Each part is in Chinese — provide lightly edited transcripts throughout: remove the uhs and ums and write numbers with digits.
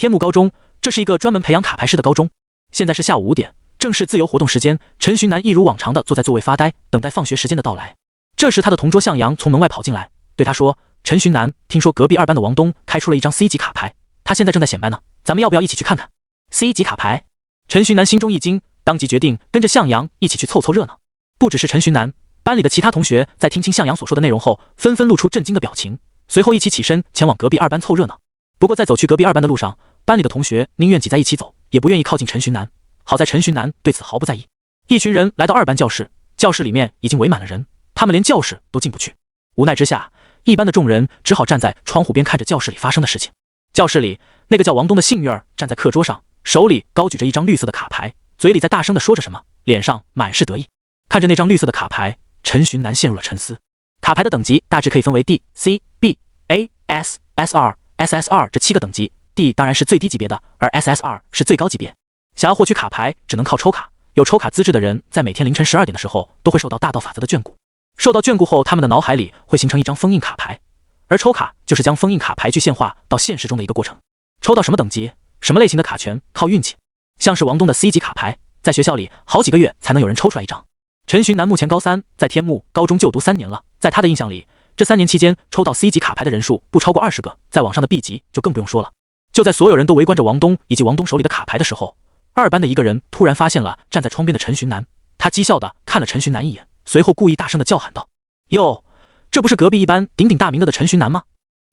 天幕高中，这是一个专门培养卡牌师的高中。现在是下午5点，正是自由活动时间。陈寻南一如往常的坐在座位发呆，等待放学时间的到来。这时，他的同桌向阳从门外跑进来，对他说：“陈寻南，听说隔壁2班的王东开出了一张 C 级卡牌，他现在正在显摆呢，咱们要不要一起去看看 ？”C 级卡牌，陈寻南心中一惊，当即决定跟着向阳一起去凑凑热闹。不只是陈寻南，班里的其他同学在听清向阳所说的内容后，纷纷露出震惊的表情，随后一起起身前往隔壁2班凑热闹。不过在走去隔壁2班的路上，班里的同学宁愿挤在一起走，也不愿意靠近陈寻南。好在陈寻南对此毫不在意。一群人来到2班教室，教室里面已经围满了人，他们连教室都进不去。无奈之下，1班的众人只好站在窗户边看着教室里发生的事情。教室里，那个叫王东的幸运儿站在课桌上，手里高举着一张绿色的卡牌，嘴里在大声地说着什么，脸上满是得意。看着那张绿色的卡牌，陈寻南陷入了沉思。卡牌的等级大致可以分为 D、C、B、A、S、SR、SSR 这7个等级， D 当然是最低级别的，而 SSR 是最高级别。想要获取卡牌，只能靠抽卡。有抽卡资质的人，在每天凌晨12点的时候，都会受到大道法则的眷顾。受到眷顾后，他们的脑海里会形成一张封印卡牌，而抽卡就是将封印卡牌具现化到现实中的一个过程。抽到什么等级、什么类型的卡全靠运气。像是王东的 C 级卡牌，在学校里好几个月才能有人抽出来一张。陈寻南目前高3，在天幕高中就读3年了，在他的印象里，这3年期间抽到 C 级卡牌的人数不超过20个，在网上的 B 级就更不用说了。就在所有人都围观着王东以及王东手里的卡牌的时候，2班的一个人突然发现了站在窗边的陈寻南，他讥笑地看了陈寻南一眼，随后故意大声地叫喊道：“哟，这不是隔壁1班鼎鼎大名的陈寻南吗？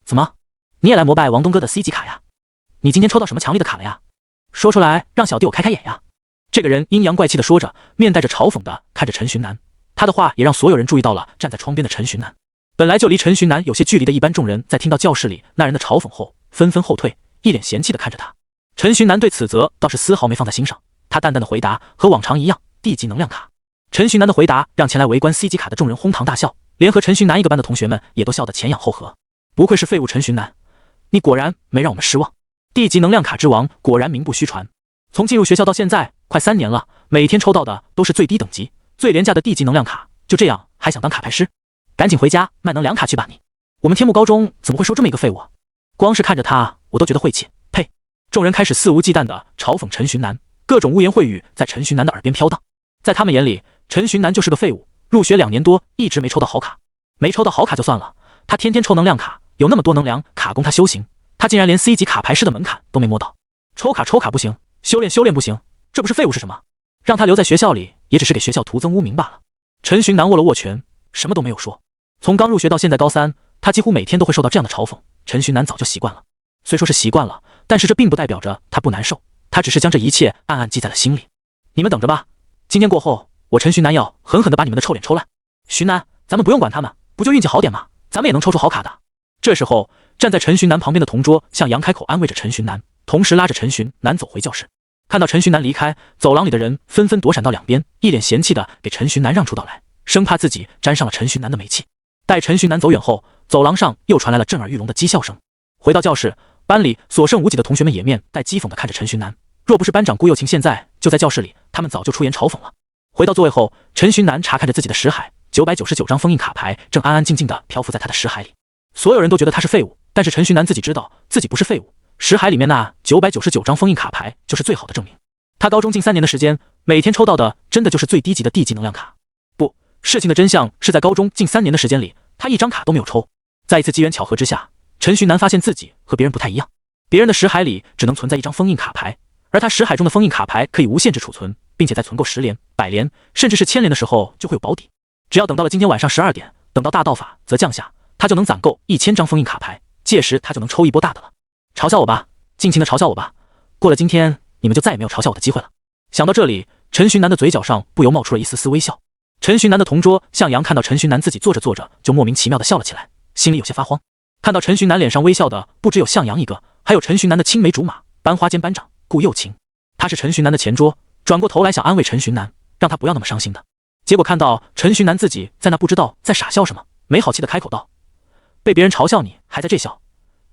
怎么，你也来膜拜王东哥的 C 级卡呀？你今天抽到什么强力的卡了呀？说出来让小弟我开开眼呀！”这个人阴阳怪气地说着，面带着嘲讽地看着陈寻南。他的话也让所有人注意到了站在窗边的陈寻南。本来就离陈寻南有些距离的1班众人，在听到教室里那人的嘲讽后，纷纷后退，一脸嫌弃地看着他。陈寻南对此责倒是丝毫没放在心上，他淡淡的回答和往常一样：“D 级能量卡。”陈寻南的回答让前来围观 C 级卡的众人哄堂大笑，连和陈寻南一个班的同学们也都笑得前仰后合。不愧是废物陈寻南，你果然没让我们失望。D 级能量卡之王果然名不虚传。从进入学校到现在快3年了，每天抽到的都是最低等级、最廉价的 D 级能量卡，就这样还想当卡牌师？赶紧回家卖能量卡去吧你！我们天幕高中怎么会收这么一个废物？光是看着他，我都觉得晦气。呸！众人开始肆无忌惮地嘲讽陈寻南，各种污言秽语在陈寻南的耳边飘荡。在他们眼里，陈寻南就是个废物，入学2年多一直没抽到好卡。没抽到好卡就算了，他天天抽能量卡，有那么多能量卡供他修行，他竟然连 C 级卡牌师的门槛都没摸到。抽卡不行，修炼不行，这不是废物是什么？让他留在学校里，也只是给学校徒增污名罢了。陈寻南握了握拳，什么都没有说。从刚入学到现在高3，他几乎每天都会受到这样的嘲讽。陈寻南早就习惯了，虽说是习惯了，但是这并不代表着他不难受，他只是将这一切暗暗记在了心里。你们等着吧，今天过后，我陈寻南要狠狠地把你们的臭脸抽烂。寻南，咱们不用管他们，不就运气好点吗？咱们也能抽出好卡的。这时候，站在陈寻南旁边的同桌向阳开口安慰着陈寻南，同时拉着陈寻南走回教室。看到陈寻南离开，走廊里的人纷纷躲闪到两边，一脸嫌弃的给陈寻南让出道来，生怕自己沾上了陈寻南的霉气。待陈寻南走远后，走廊上又传来了震耳欲聋的讥笑声。回到教室，班里所剩无几的同学们也面带讥讽的看着陈寻南，若不是班长顾又晴现在就在教室里，他们早就出言嘲讽了。回到座位后，陈寻南查看着自己的识海，999张封印卡牌正安安静静的漂浮在他的识海里。所有人都觉得他是废物，但是陈寻南自己知道自己不是废物，识海里面那999张封印卡牌就是最好的证明。他高中近3年的时间，每天抽到的真的就是最低级的地级能量卡。不，事情的真相是在高中近3年的时间里，他一张卡都没有抽。在一次机缘巧合之下，陈寻南发现自己和别人不太一样，别人的识海里只能存在一张封印卡牌，而他识海中的封印卡牌可以无限制储存，并且在存够10连、100连，甚至是1000连的时候就会有保底。只要等到了今天晚上12点，等到大道法则降下，他就能攒够1000张封印卡牌，届时他就能抽一波大的了。嘲笑我吧，尽情的嘲笑我吧，过了今天你们就再也没有嘲笑我的机会了。想到这里，陈寻南的嘴角上不由冒出了一丝丝微笑。陈寻南的同桌向阳看到陈寻南自己做着做着就莫名其妙的笑了起来，心里有些发慌。看到陈寻南脸上微笑的不只有向阳一个，还有陈寻南的青梅竹马班花兼班长顾又晴。他是陈寻南的前桌，转过头来想安慰陈寻南，让他不要那么伤心的。结果看到陈寻南自己在那不知道在傻笑什么，没好气的开口道：“被别人嘲笑你还在这笑，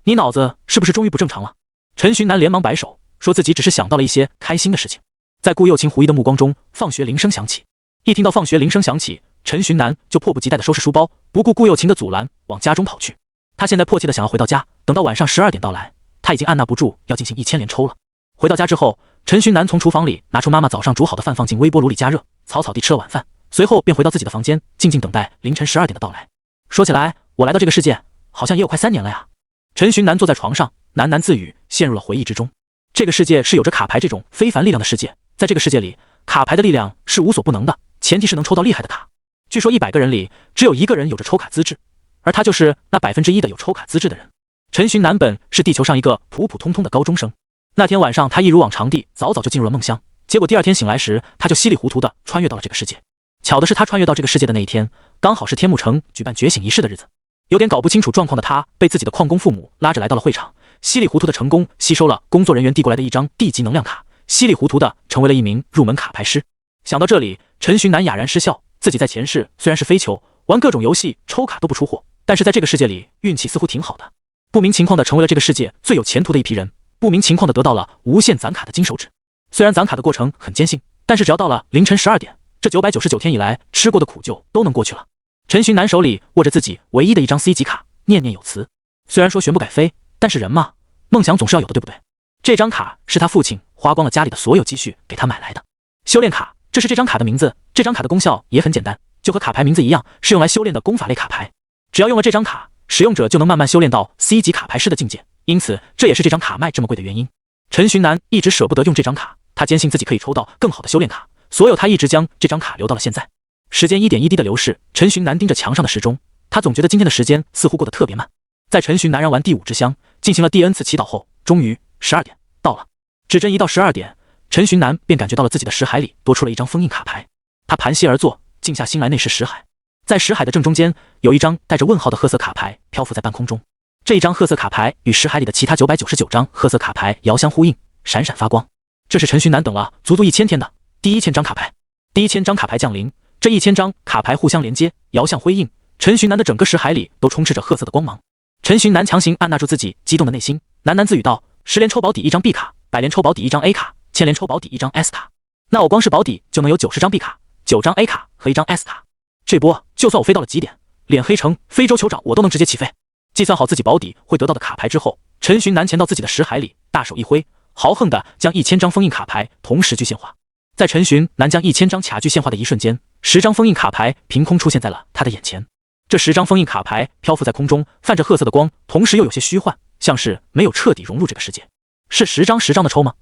你脑子是不是终于不正常了？”陈寻南连忙摆手，说自己只是想到了一些开心的事情。在顾又晴狐疑的目光中，放学铃声响起。一听到放学铃声响起，陈寻南就迫不及待地收拾书包，不顾顾又晴的阻拦，往家中跑去。他现在迫切地想要回到家，等到晚上12点到来，他已经按捺不住要进行1000连抽了。回到家之后，陈寻南从厨房里拿出妈妈早上煮好的饭，放进微波炉里加热，草草地吃了晚饭，随后便回到自己的房间，静静等待凌晨12点的到来。说起来，我来到这个世界好像也有快3年了呀。陈寻南坐在床上喃喃自语，陷入了回忆之中。这个世界是有着卡牌这种非凡力量的世界，在这个世界里，卡牌的力量是无所不能的，前提是能抽到厉害的卡。据说100个人里只有1个人有着抽卡资质，而他就是那1%的有抽卡资质的人。陈寻南本是地球上一个普普通通的高中生，那天晚上他一如往常地早早就进入了梦乡，结果第二天醒来时，他就稀里糊涂地穿越到了这个世界。巧的是，他穿越到这个世界的那一天，刚好是天幕城举办觉醒仪式的日子。有点搞不清楚状况的他，被自己的矿工父母拉着来到了会场，稀里糊涂的成功吸收了工作人员递过来的一张地级能量卡，稀里糊涂的成为了一名入门卡牌师。想到这里，陈寻南哑然失笑，自己在前世虽然是飞球，玩各种游戏抽卡都不出货，但是在这个世界里运气似乎挺好的，不明情况的成为了这个世界最有前途的一批人，不明情况的得到了无限攒卡的金手指。虽然攒卡的过程很艰辛，但是只要到了凌晨12点，这999天以来吃过的苦就都能过去了。陈寻南手里握着自己唯一的一张 C 级卡，念念有词。虽然说旋不改飞，但是人嘛，梦想总是要有的，对不对？这张卡是他父亲花光了家里的所有积蓄给他买来的。修炼卡，这是这张卡的名字。这张卡的功效也很简单，就和卡牌名字一样，是用来修炼的功法类卡牌。只要用了这张卡，使用者就能慢慢修炼到 C 级卡牌师的境界，因此这也是这张卡卖这么贵的原因。陈寻南一直舍不得用这张卡，他坚信自己可以抽到更好的修炼卡，所以他一直将这张卡留到了现在。时间一点一滴的流逝，陈寻南盯着墙上的时钟，他总觉得今天的时间似乎过得特别慢。在陈寻南燃完第5支香，进行了第 N 次祈祷后，终于12点到了。指针一到12点，陈寻南便感觉到了自己的识海里多出了一张封印卡牌。他盘膝而坐，静下心来内视识海。在识海的正中间，有一张带着问号的褐色卡牌漂浮在半空中。这一张褐色卡牌与识海里的其他999张褐色卡牌遥相呼应，闪闪发光。这是陈寻南等了足足1000天的第1000张卡牌。第1000张卡牌降临，这1000张卡牌互相连接，遥相辉映，陈寻南的整个识海里都充斥着褐色的光芒。陈寻南强行按捺住自己激动的内心，喃喃自语道：10连抽保底1张 B 卡，100连抽保底1张 A 卡，1000连抽保底1张 S 卡。那我光是保底就能有90张 B 卡，9张 A 卡和1张 S 卡。这波就算我飞到了极点，脸黑成非洲酋长，我都能直接起飞。计算好自己保底会得到的卡牌之后，陈寻南潜到自己的识海里，大手一挥，豪横地将1000张封印卡牌同时具现化。在陈寻南将1000张卡具现化的一瞬间，10张封印卡牌凭空出现在了他的眼前。这10张封印卡牌漂浮在空中，泛着褐色的光，同时又有些虚幻，像是没有彻底融入这个世界。是10张10张的抽吗？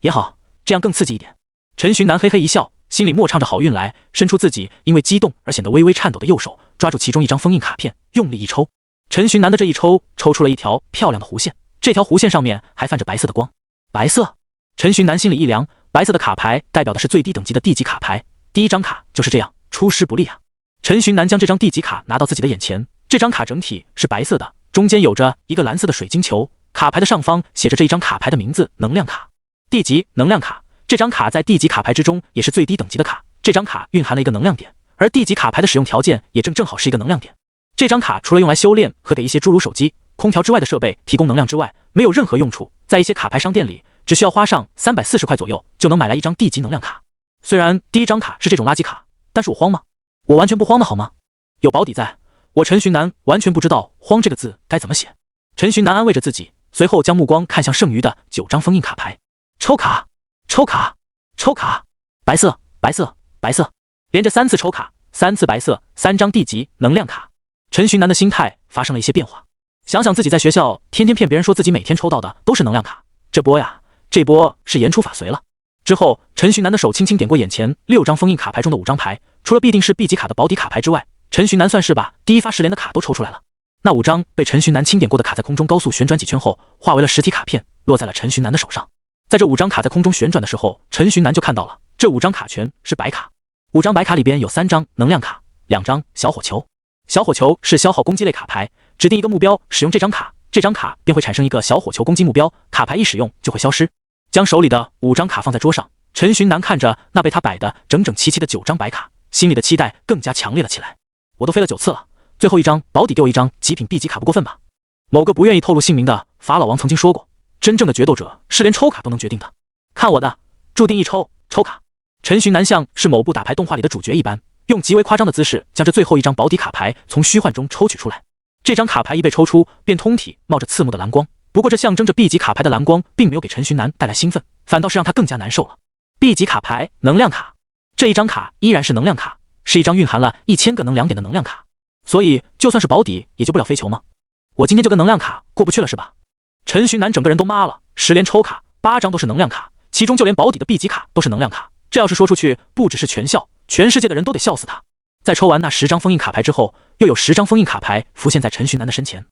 也好，这样更刺激一点。陈寻南嘿嘿一笑，心里默唱着好运来，伸出自己因为激动而显得微微颤抖的右手，抓住其中一张封印卡片，用力一抽。陈寻南的这一抽，抽出了一条漂亮的弧线，这条弧线上面还泛着白色的光。白色，陈寻南心里一凉，白色的卡牌代表的是最低等级的地级卡牌，第1张卡就是这样出师不利啊。陈寻南将这张地级卡拿到自己的眼前，这张卡整体是白色的，中间有着一个蓝色的水晶球，卡牌的上方写着这一张卡牌的名字：能量卡。地级能量卡，这张卡在地级卡牌之中也是最低等级的卡，这张卡蕴含了一个能量点，而地级卡牌的使用条件也正好是一个能量点。这张卡除了用来修炼和给一些诸如手机、空调之外的设备提供能量之外，没有任何用处。在一些卡牌商店里，只需要花上340块左右就能买来一张地级能量卡。虽然第1张卡是这种垃圾卡，但是我慌吗？我完全不慌的好吗？有保底在，我陈寻南完全不知道慌这个字该怎么写。陈寻南安慰着自己，随后将目光看向剩余的9张封印卡牌。抽卡，抽卡，抽卡，白色，白色，白色，连着3次抽卡，3次白色，3张地级能量卡。陈寻南的心态发生了一些变化，想想自己在学校天天骗别人说自己每天抽到的都是能量卡，这波是言出法随了。之后，陈寻南的手轻轻点过眼前6张封印卡牌中的5张牌，除了必定是 B 级卡的保底卡牌之外，陈寻南算是把第1发10连的卡都抽出来了。那5张被陈寻南轻点过的卡在空中高速旋转几圈后，化为了实体卡片，落在了陈寻南的手上。在这5张卡在空中旋转的时候，陈寻南就看到了这5张卡全是白卡。5张白卡里边有3张能量卡，2张小火球。小火球是消耗攻击类卡牌，指定一个目标使用这张卡，这张卡便会产生一个小火球攻击目标，卡牌一使用就会消失。将手里的5张卡放在桌上，陈寻南看着那被他摆得整整齐齐的9张白卡，心里的期待更加强烈了起来。我都飞了9次了，最后1张保底给我1张极品 B 级卡不过分吧？某个不愿意透露姓名的法老王曾经说过，真正的决斗者是连抽卡都能决定的。看我的，注定一抽卡。陈寻南像是某部打牌动画里的主角一般，用极为夸张的姿势将这最后1张保底卡牌从虚幻中抽取出来。这张卡牌一被抽出，便通体冒着刺目的蓝光，不过这象征着 B 级卡牌的蓝光并没有给陈寻南带来兴奋，反倒是让他更加难受了。B 级卡牌能量卡，这一张卡依然是能量卡，是一张蕴含了1000个能量点的能量卡，所以就算是保底也救不了飞球吗？我今天就跟能量卡过不去了是吧？陈寻南整个人都麻了，10连抽卡8张都是能量卡，其中就连保底的 B 级卡都是能量卡，这要是说出去，不只是全校，全世界的人都得笑死他。在抽完那10张封印卡牌之后，又有10张封印卡牌浮现在陈寻南的身前。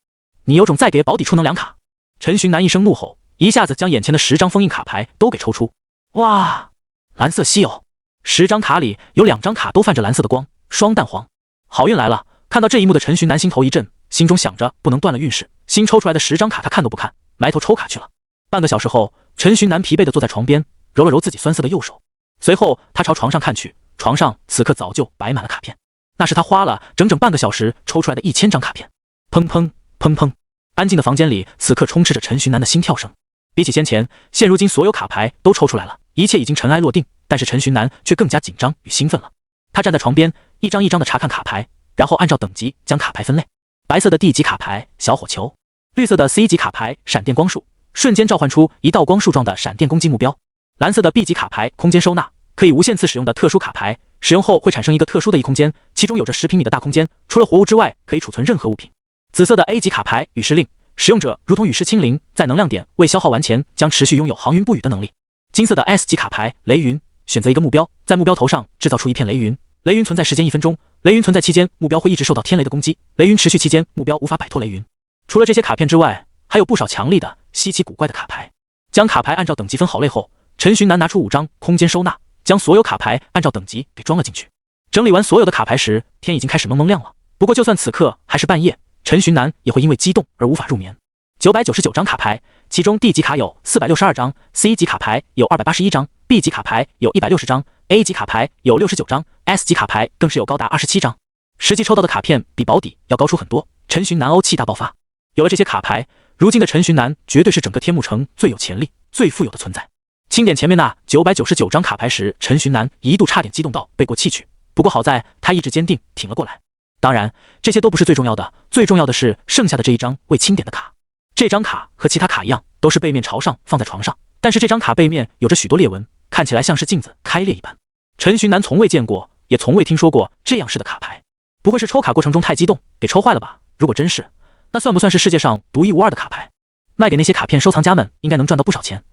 你有种再给保底出能量卡！陈寻南一声怒吼，一下子将眼前的10张封印卡牌都给抽出。哇，蓝色稀有，10张卡里有2张卡都泛着蓝色的光，双蛋黄，好运来了！看到这一幕的陈寻南心头一震，心中想着不能断了运势，新抽出来的10张卡他看都不看，埋头抽卡去了。半个小时后，陈寻南疲惫地坐在床边，揉了揉自己酸涩的右手，随后他朝床上看去，床上此刻早就摆满了卡片，那是他花了整整半个小时抽出来的1000张卡片。砰砰砰砰，安静的房间里此刻充斥着陈寻南的心跳声。比起先前，现如今所有卡牌都抽出来了，一切已经尘埃落定，但是陈寻南却更加紧张与兴奋了。他站在床边，一张一张地查看卡牌，然后按照等级将卡牌分类。白色的 D 级卡牌小火球，绿色的 C 级卡牌闪电光束，瞬间召唤出一道光束状的闪电攻击目标。蓝色的 B 级卡牌空间收纳，可以无限次使用的特殊卡牌，使用后会产生一个特殊的异空间，其中有着10平米的大空间，除了活物之外可以储存任何物品。紫色的 A 级卡牌雨势令，使用者如同雨势清零，在能量点未消耗完前将持续拥有航云不语的能力。金色的 S 级卡牌雷云，选择一个目标，在目标头上制造出一片雷云，雷云存在时间1分钟，雷云存在期间目标会一直受到天雷的攻击，雷云持续期间目标无法摆脱雷云。除了这些卡片之外，还有不少强力的稀奇古怪的卡牌。将卡牌按照等级分好类后，陈寻南拿出5张空间收纳，将所有卡牌按照等级给装了进去。整理完所有的卡牌时，天已经开始蒙蒙亮了，不过就算此刻还是半夜，陈寻南也会因为激动而无法入眠。999张卡牌，其中 D 级卡有462张， C 级卡牌有281张， B 级卡牌有160张， A 级卡牌有69张， S 级卡牌更是有高达27张。实际抽到的卡片比保底要高出很多，陈寻南气大爆发。有了这些卡牌，如今的陈寻南绝对是整个天幕城最有潜力、最富有的存在。清点前面那999张卡牌时，陈寻南一度差点激动到背过气去，不过好在他意志坚定，挺了过来。当然，这些都不是最重要的，最重要的是剩下的这一张未清点的卡。这张卡和其他卡一样，都是背面朝上放在床上，但是这张卡背面有着许多裂纹，看起来像是镜子开裂一般。陈寻南从未见过，也从未听说过这样式的卡牌，不会是抽卡过程中太激动给抽坏了吧？如果真是，那算不算是世界上独一无二的卡牌？卖给那些卡片收藏家们，应该能赚到不少钱。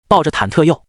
抱着忐忑又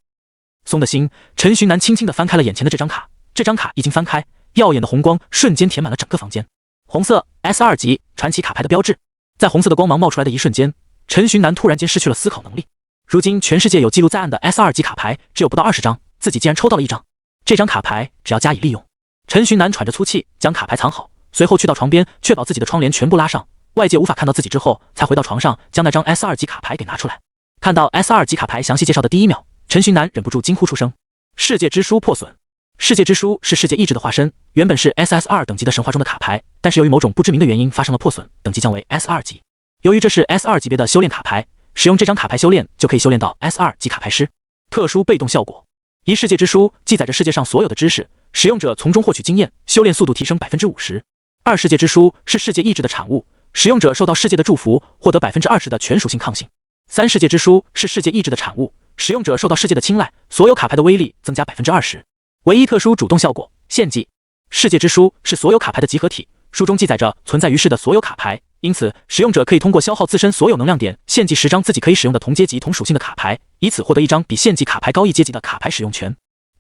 松的心，陈寻南轻轻地翻开了眼前的这张卡。这张卡一经翻开，耀眼的红光瞬间填满了整个房间。红色 S2 级传奇卡牌的标志，在红色的光芒冒出来的一瞬间，陈寻南突然间失去了思考能力。如今全世界有记录在案的 S2 级卡牌只有不到20张，自己竟然抽到了1张。这张卡牌只要加以利用。陈寻南喘着粗气将卡牌藏好，随后去到床边，确保自己的窗帘全部拉上，外界无法看到自己之后，才回到床上将那张 S2 级卡牌给拿出来。看到 S2 级卡牌详细介绍的第1秒，陈寻南忍不住惊呼出声：世界之书破损！世界之书是世界意志的化身，原本是 SSR 等级的神话中的卡牌，但是由于某种不知名的原因发生了破损，等级降为 S2 级。由于这是 S2 级别的修炼卡牌，使用这张卡牌修炼就可以修炼到 S2 级卡牌师。特殊被动效果：一世界之书记载着世界上所有的知识，使用者从中获取经验，修炼速度提升 50%。二世界之书是世界意志的产物，使用者受到世界的祝福，获得 20% 的全属性抗性。三世界之书是世界意志的产物，使用者受到世界的青睐，所有卡牌的威力增加 20%。唯一特殊主动效果：献祭。世界之书是所有卡牌的集合体，书中记载着存在于世的所有卡牌，因此使用者可以通过消耗自身所有能量点，献祭10张自己可以使用的同阶级同属性的卡牌，以此获得1张比献祭卡牌高1阶级的卡牌使用权。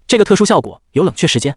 这个特殊效果有冷却时间。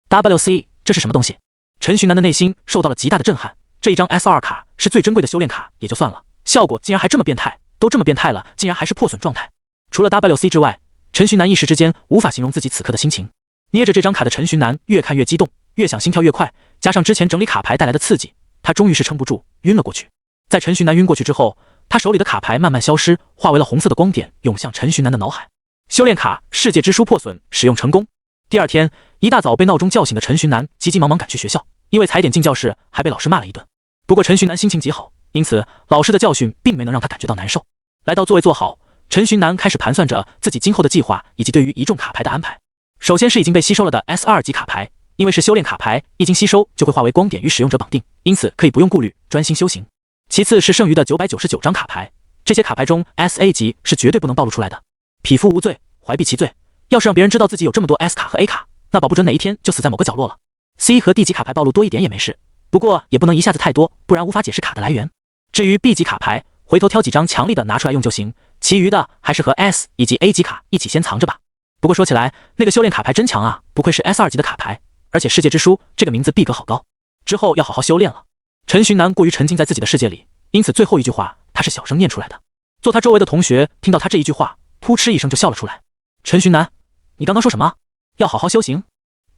WC， 这是什么东西？陈寻南的内心受到了极大的震撼。这一张 S2 卡是最珍贵的修炼卡也就算了，效果竟然还这么变态，都这么变态了，竟然还是破损状态。除了 WC 之外，陈寻南一时之间无法形容自己此刻的心情。捏着这张卡的陈寻南越看越激动，越想心跳越快，加上之前整理卡牌带来的刺激，他终于是撑不住晕了过去。在陈寻南晕过去之后，他手里的卡牌慢慢消失，化为了红色的光点涌向陈寻南的脑海。修炼卡世界之书破损使用成功。第二天一大早被闹钟叫醒的陈寻南急急忙忙赶去学校，因为踩点进教室还被老师骂了一顿。不过陈寻南心情极好，因此老师的教训并没能让他感觉到难受。来到座位坐好，陈寻南开始盘算着自己今后的计划以及对于一众卡牌的安排。首先是已经被吸收了的 S2 级卡牌，因为是修炼卡牌，一经吸收就会化为光点与使用者绑定，因此可以不用顾虑，专心修行。其次是剩余的999张卡牌，这些卡牌中 SA 级是绝对不能暴露出来的。匹夫无罪，怀璧其罪。要是让别人知道自己有这么多 S 卡和 A 卡，那保不准哪一天就死在某个角落了。C 和 D 级卡牌暴露多一点也没事，不过也不能一下子太多，不然无法解释卡的来源。至于 B 级卡牌，回头挑几张强力的拿出来用就行，其余的还是和 S 以及 A 级卡一起先藏着吧。不过说起来，那个修炼卡牌真强啊，不愧是 S2 级的卡牌，而且世界之书这个名字逼格好高，之后要好好修炼了。陈寻南过于沉浸在自己的世界里，因此最后一句话他是小声念出来的。坐他周围的同学听到他这一句话，扑哧一声就笑了出来。陈寻南，你刚刚说什么？要好好修行？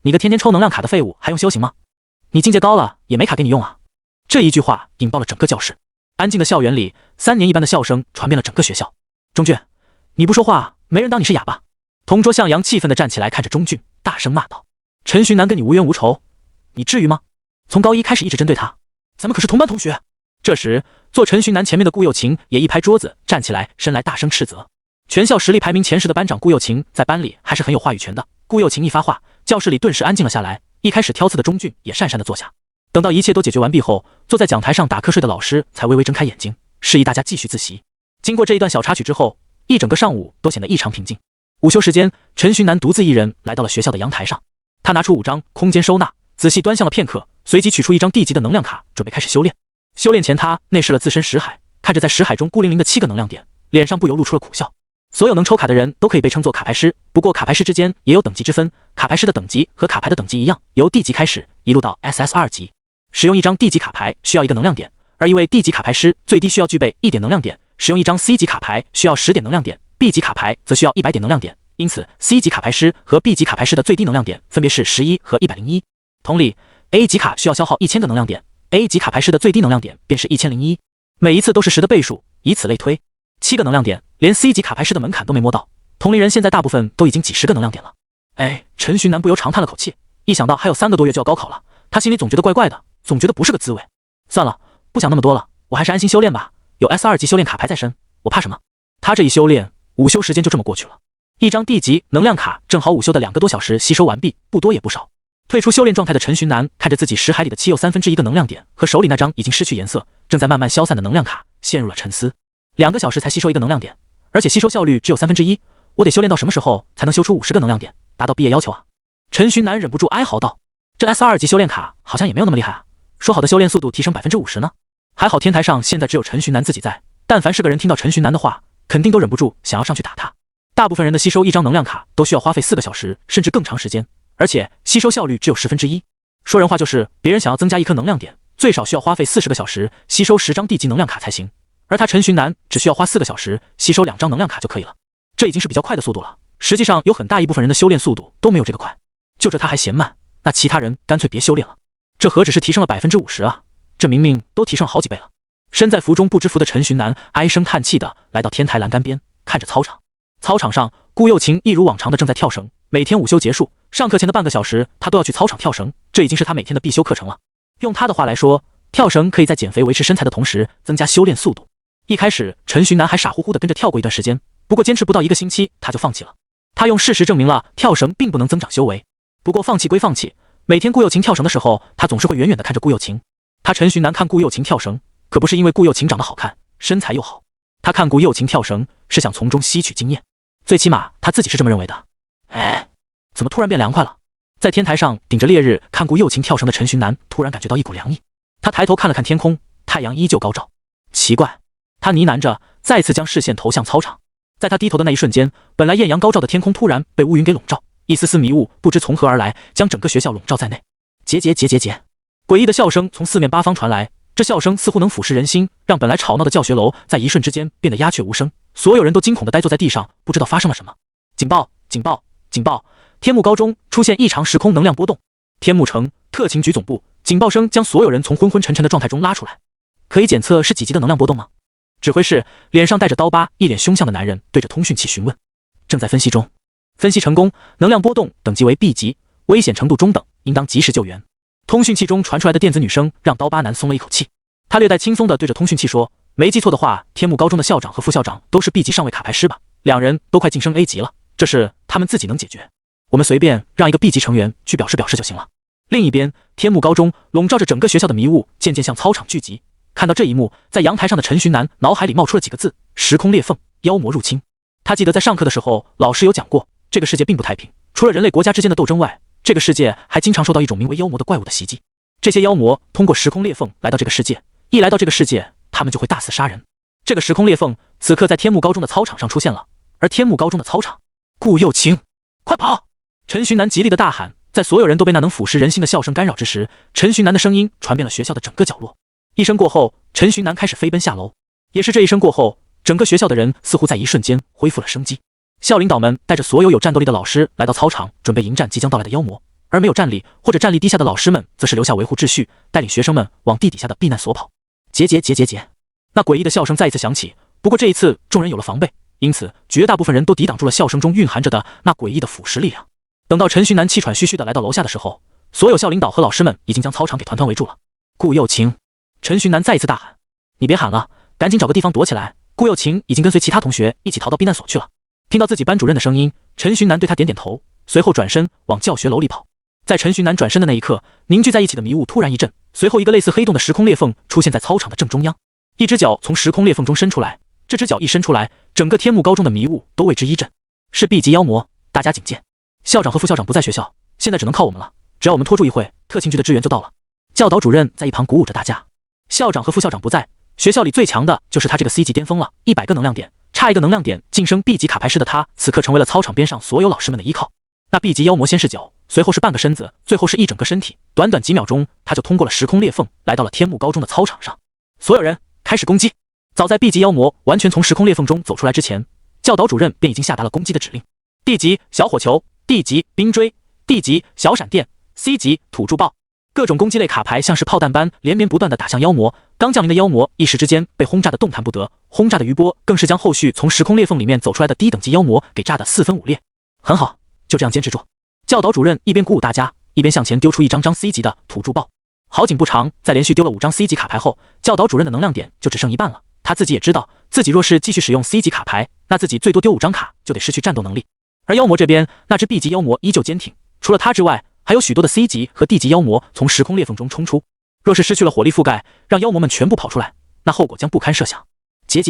你个天天抽能量卡的废物还用修行吗？你境界高了也没卡给你用啊！这一句话引爆了整个教室。安静的校园里，3年一般的笑声传遍了整个学校。钟俊，你不说话，没人当你是哑巴。同桌向阳气愤地站起来，看着钟俊，大声骂道：“陈寻南跟你无冤无仇，你至于吗？从高一开始一直针对他，咱们可是同班同学。”这时，坐陈寻南前面的顾又晴也一拍桌子，站起来，伸来大声斥责。全校实力排名前10的班长顾又晴在班里还是很有话语权的。顾又晴一发话，教室里顿时安静了下来。一开始挑刺的钟俊也讪讪地坐下。等到一切都解决完毕后，坐在讲台上打瞌睡的老师才微微睁开眼睛，示意大家继续自习。经过这一段小插曲之后，一整个上午都显得异常平静。午休时间，陈寻南独自一人来到了学校的阳台上。他拿出5张空间收纳，仔细端详了片刻，随即取出1张D级的能量卡，准备开始修炼。修炼前，他内视了自身识海，看着在识海中孤零零的7个能量点，脸上不由露出了苦笑。所有能抽卡的人都可以被称作卡牌师，不过卡牌师之间也有等级之分，卡牌师的等级和卡牌的等级一样，由 D 级开始，一路到 SS2 级。使用1张 D 级卡牌需要1个能量点，而一位 D 级卡牌师最低需要具备1点能量点。使用1张 C 级卡牌需要10点能量点， B 级卡牌则需要100点能量点。因此 C 级卡牌师和 B 级卡牌师的最低能量点分别是11和101。同理 A 级卡需要消耗1000个能量点， A 级卡牌师的最低能量点便是1001，每一次都是10的倍数，以此类推。7个能量点，连 C 级卡牌师的门槛都没摸到，同龄人现在大部分都已经几十个能量点了。陈寻南不由长叹了口气，一想到还有3个多月就要高考了，他心里总觉得怪怪的，总觉得不是个滋味。算了，不想那么多了，我还是安心修炼吧，有 S2 级修炼卡牌在身，我怕什么？他这一修炼，午休时间就这么过去了。1张 D 级能量卡正好午休的2个多小时吸收完毕，不多也不少。退出修炼状态的陈寻南看着自己识海里的7又1/3个能量点和手里那张已经失去颜色、正在慢慢消散的能量卡，陷入了沉思。2个小时才吸收1个能量点，而且吸收效率只有1/3，我得修炼到什么时候才能修出50个能量点，达到毕业要求啊？陈寻南忍不住哀嚎道：“这 S2 级修炼卡好像也没有那么厉害啊，说好的修炼速度提升50%呢？”还好天台上现在只有陈寻南自己在，但凡是个人听到陈寻南的话，肯定都忍不住想要上去打他。大部分人的吸收1张能量卡都需要花费4个小时甚至更长时间，而且吸收效率只有1/10。说人话就是，别人想要增加1颗能量点，最少需要花费40个小时吸收10张 D 级能量卡才行，而他陈寻南只需要花4个小时吸收2张能量卡就可以了，这已经是比较快的速度了。实际上有很大一部分人的修炼速度都没有这个快，就这他还嫌慢，那其他人干脆别修炼了。这何止是提升了50%啊，这明明都提升好几倍了。身在福中不知福的陈寻南唉声叹气的来到天台栏杆边，看着操场。操场上，顾又晴一如往常的正在跳绳。每天午休结束，上课前的半个小时，他都要去操场跳绳，这已经是他每天的必修课程了。用他的话来说，跳绳可以在减肥维持身材的同时增加修炼速度。一开始，陈寻南还傻乎乎的跟着跳过一段时间，不过坚持不到1个星期，他就放弃了。他用事实证明了跳绳并不能增长修为。不过放弃归放弃，每天顾又晴跳绳的时候，他总是会远远的看着顾又晴。他陈寻南看顾又晴跳绳，可不是因为顾又晴长得好看，身材又好，他看顾又晴跳绳是想从中吸取经验。最起码他自己是这么认为的。怎么突然变凉快了？在天台上顶着烈日看顾又晴跳绳的陈寻南突然感觉到一股凉意。他抬头看了看天空，太阳依旧高照。奇怪，他呢喃着，再次将视线投向操场。在他低头的那一瞬间，本来艳阳高照的天空突然被乌云给笼罩，一丝丝迷雾不知从何而来，将整个学校笼罩在内。结，诡异的笑声从四面八方传来，这笑声似乎能腐蚀人心，让本来吵闹的教学楼在一瞬之间变得鸦雀无声。所有人都惊恐地呆坐在地上，不知道发生了什么。警报！警报！警报！天幕高中出现异常时空能量波动。天幕城特勤局总部，警报声将所有人从昏昏沉沉的状态中拉出来。可以检测是几级的能量波动吗？指挥室脸上带着刀疤、一脸凶相的男人对着通讯器询问。正在分析中，分析成功，能量波动等级为 B 级，危险程度中等，应当及时救援。通讯器中传出来的电子女声让刀疤男松了一口气，他略带轻松地对着通讯器说：“没记错的话，天幕高中的校长和副校长都是 B 级上位卡牌师吧？2人都快晋升 A 级了，这事他们自己能解决，我们随便让一个 B 级成员去表示表示就行了。”另一边，天幕高中笼罩着整个学校的迷雾渐渐向操场聚集，看到这一幕，在阳台上的陈寻南脑海里冒出了几个字：时空裂缝，妖魔入侵。他记得在上课的时候，老师有讲过，这个世界并不太平，除了人类国家之间的斗争外，这个世界还经常受到一种名为妖魔的怪物的袭击。这些妖魔通过时空裂缝来到这个世界，一来到这个世界，他们就会大肆杀人。这个时空裂缝此刻在天幕高中的操场上出现了，而天幕高中的操场，顾又青，快跑！陈寻南极力的大喊，在所有人都被那能腐蚀人心的笑声干扰之时，陈寻南的声音传遍了学校的整个角落。一声过后，陈寻南开始飞奔下楼。也是这一声过后，整个学校的人似乎在一瞬间恢复了生机。校领导们带着所有有战斗力的老师来到操场，准备迎战即将到来的妖魔。而没有战力或者战力低下的老师们，则是留下维护秩序，带领学生们往地底下的避难所跑。结，那诡异的笑声再一次响起。不过这一次，众人有了防备，因此绝大部分人都抵挡住了笑声中蕴含着的那诡异的腐蚀力量。等到陈寻南气喘吁吁地来到楼下的时候，所有校领导和老师们已经将操场给团团围住了。顾又青，陈寻南再一次大喊：“你别喊了，赶紧找个地方躲起来！”顾又青已经跟随其他同学一起逃到避难所去了。听到自己班主任的声音，陈寻南对他点点头，随后转身往教学楼里跑。在陈寻南转身的那一刻，凝聚在一起的迷雾突然一震，随后一个类似黑洞的时空裂缝出现在操场的正中央。一只脚从时空裂缝中伸出来，这只脚一伸出来，整个天幕高中的迷雾都为之一震。是 B 级妖魔，大家警戒！校长和副校长不在学校，现在只能靠我们了。只要我们拖住一会，特勤局的支援就到了。教导主任在一旁鼓舞着大家。校长和副校长不在，学校里最强的就是他这个 C 级巅峰了，100个能量点，差一个能量点晋升 B 级卡牌师的他，此刻成为了操场边上所有老师们的依靠。那 B 级妖魔先是脚，随后是半个身子，最后是一整个身体。短短几秒钟，他就通过了时空裂缝，来到了天幕高中的操场上。所有人开始攻击。早在 B 级妖魔完全从时空裂缝中走出来之前，教导主任便已经下达了攻击的指令。D 级小火球， D 级冰锥， D 级小闪电， C 级土著爆。各种攻击类卡牌像是炮弹般连绵不断地打向妖魔。刚降临的妖魔一时之间被轰炸得动弹不得，轰炸的余波更是将后续从时空裂缝里面走出来的低等级妖魔给炸得4分5裂。很好，就这样坚持住。教导主任一边鼓舞大家，一边向前丢出一张张 C 级的土著爆。好景不长，在连续丢了5张 C 级卡牌后，教导主任的能量点就只剩一半了。他自己也知道，自己若是继续使用 C 级卡牌，那自己最多丢5张卡就得失去战斗能力。而妖魔这边，那只 B 级妖魔依旧坚挺，除了他之外，还有许多的 C 级和 D 级妖魔从时空裂缝中冲出。若是失去了火力覆盖，让妖魔们全部跑出来，那后果将不堪设想。结！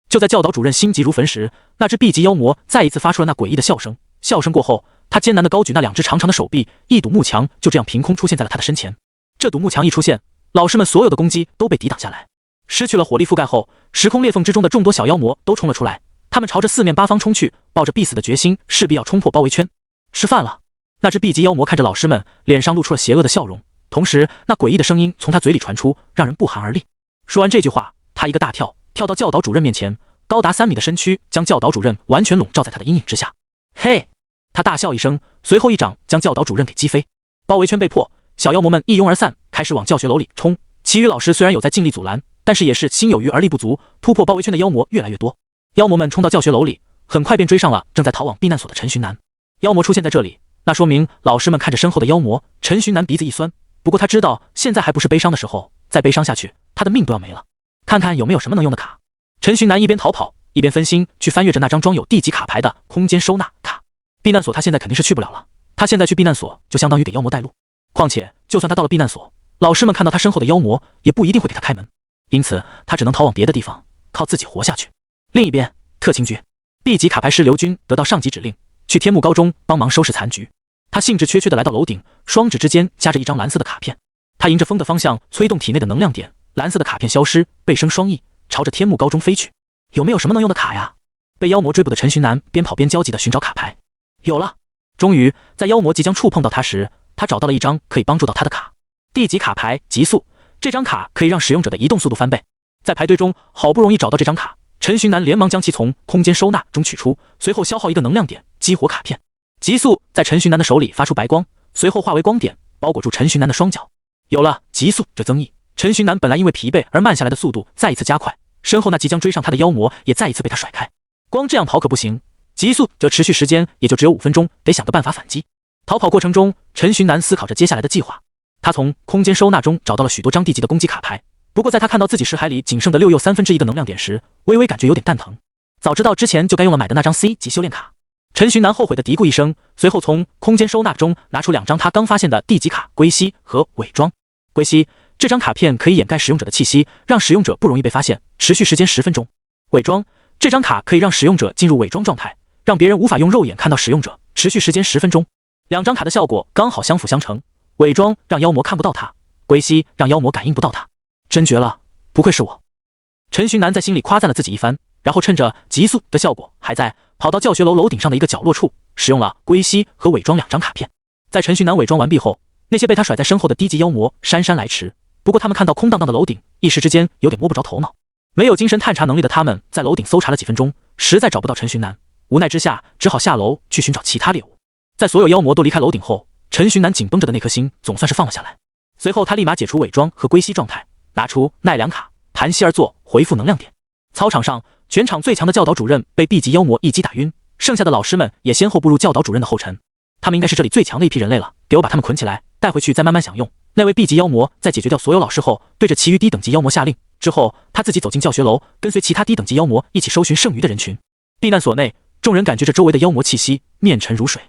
就在教导主任心急如焚时，那只 B 级妖魔再一次发出了那诡异的笑声。笑声过后，他艰难地高举那2只长长的手臂，一堵幕墙就这样凭空出现在了他的身前。这堵幕墙一出现，老师们所有的攻击都被抵挡下来。失去了火力覆盖后，时空裂缝之中的众多小妖魔都冲了出来，他们朝着四面八方冲去，抱着必死的决心，势必要冲破包围圈。吃饭了！那只 B 级妖魔看着老师们，脸上露出了邪恶的笑容，同时那诡异的声音从他嘴里传出，让人不寒而栗。说完这句话，他一个大跳，跳到教导主任面前，高达3米的身躯将教导主任完全笼罩在他的阴影之下。嘿！他大笑一声，随后一掌将教导主任给击飞。包围圈被破，小妖魔们一拥而散，开始往教学楼里冲。其余老师虽然有在尽力阻拦，但是也是心有余而力不足，突破包围圈的妖魔越来越多。妖魔们冲到教学楼里，很快便追上了正在逃往避难所的陈寻南。妖魔出现在这里，那说明老师们看着身后的妖魔，陈寻南鼻子一酸。不过他知道现在还不是悲伤的时候，再悲伤下去，他的命都要没了。看看有没有什么能用的卡。陈寻南一边逃跑，一边分心去翻阅着那张装有 D 级卡牌的空间收纳卡。避难所他现在肯定是去不了了，他现在去避难所就相当于给妖魔带路。况且就算他到了避难所，老师们看到他身后的妖魔也不一定会给他开门，因此他只能逃往别的地方，靠自己活下去。另一边，特勤局 B 级卡牌师刘军得到上级指令，去天幕高中帮忙收拾残局。他兴致缺缺地来到楼顶，双指之间夹着一张蓝色的卡片。他迎着风的方向催动体内的能量点，蓝色的卡片消失，背生双翼，朝着天幕高中飞去。有没有什么能用的卡呀？被妖魔追捕的陈寻南边跑边焦急地寻找卡牌。有了！终于在妖魔即将触碰到他时，他找到了一张可以帮助到他的卡。D 级卡牌极速，这张卡可以让使用者的移动速度翻倍。在排队中好不容易找到这张卡，陈寻南连忙将其从空间收纳中取出，随后消耗一个能量点激活卡片。极速在陈寻南的手里发出白光，随后化为光点，包裹住陈寻南的双脚。有了极速这增益，陈寻南本来因为疲惫而慢下来的速度再一次加快，身后那即将追上他的妖魔也再一次被他甩开。光这样跑可不行，极速这持续时间也就只有5分钟，得想个办法反击。逃跑过程中，陈寻南思考着接下来的计划。他从空间收纳中找到了许多张地级的攻击卡牌，不过在他看到自己识海里仅剩的6又1/3个能量点时，微微感觉有点蛋疼。早知道之前就该用了买的那张 C 级修炼卡。陈寻南后悔的嘀咕一声，随后从空间收纳中拿出2张他刚发现的地级卡龟息和伪装。龟息这张卡片可以掩盖使用者的气息，让使用者不容易被发现，持续时间10分钟。伪装，这张卡可以让使用者进入伪装状态，让别人无法用肉眼看到使用者，持续时间10分钟。两张卡的效果刚好相辅相成，伪装让妖魔看不到他，归西让妖魔感应不到他，真绝了，不愧是我。陈寻南在心里夸赞了自己一番，然后趁着急速的效果还在，跑到教学楼楼顶上的一个角落处，使用了归西和伪装2张卡片。在陈寻南伪装完毕后，那些被他甩在身后的低级妖魔姗姗来迟，不过他们看到空荡荡的楼顶，一时之间有点摸不着头脑。没有精神探查能力的他们在楼顶搜查了几分钟，实在找不到陈寻南，无奈之下只好下楼去寻找其他猎物。在所有妖魔都离开楼顶后，陈寻南紧绷着的那颗心总算是放了下来。随后他立马解除伪装和归西状态，拿出奈良卡，盘膝而坐，回复能量点。操场上，全场最强的教导主任被 B 级妖魔一击打晕，剩下的老师们也先后步入教导主任的后尘。他们应该是这里最强的一批人类了，给我把他们捆起来，带回去再慢慢享用。那位 B 级妖魔在解决掉所有老师后，对着其余低等级妖魔下令，之后他自己走进教学楼，跟随其他低等级妖魔一起搜寻剩余的人群。避难所内，众人感觉着周围的妖魔气息，面沉如水。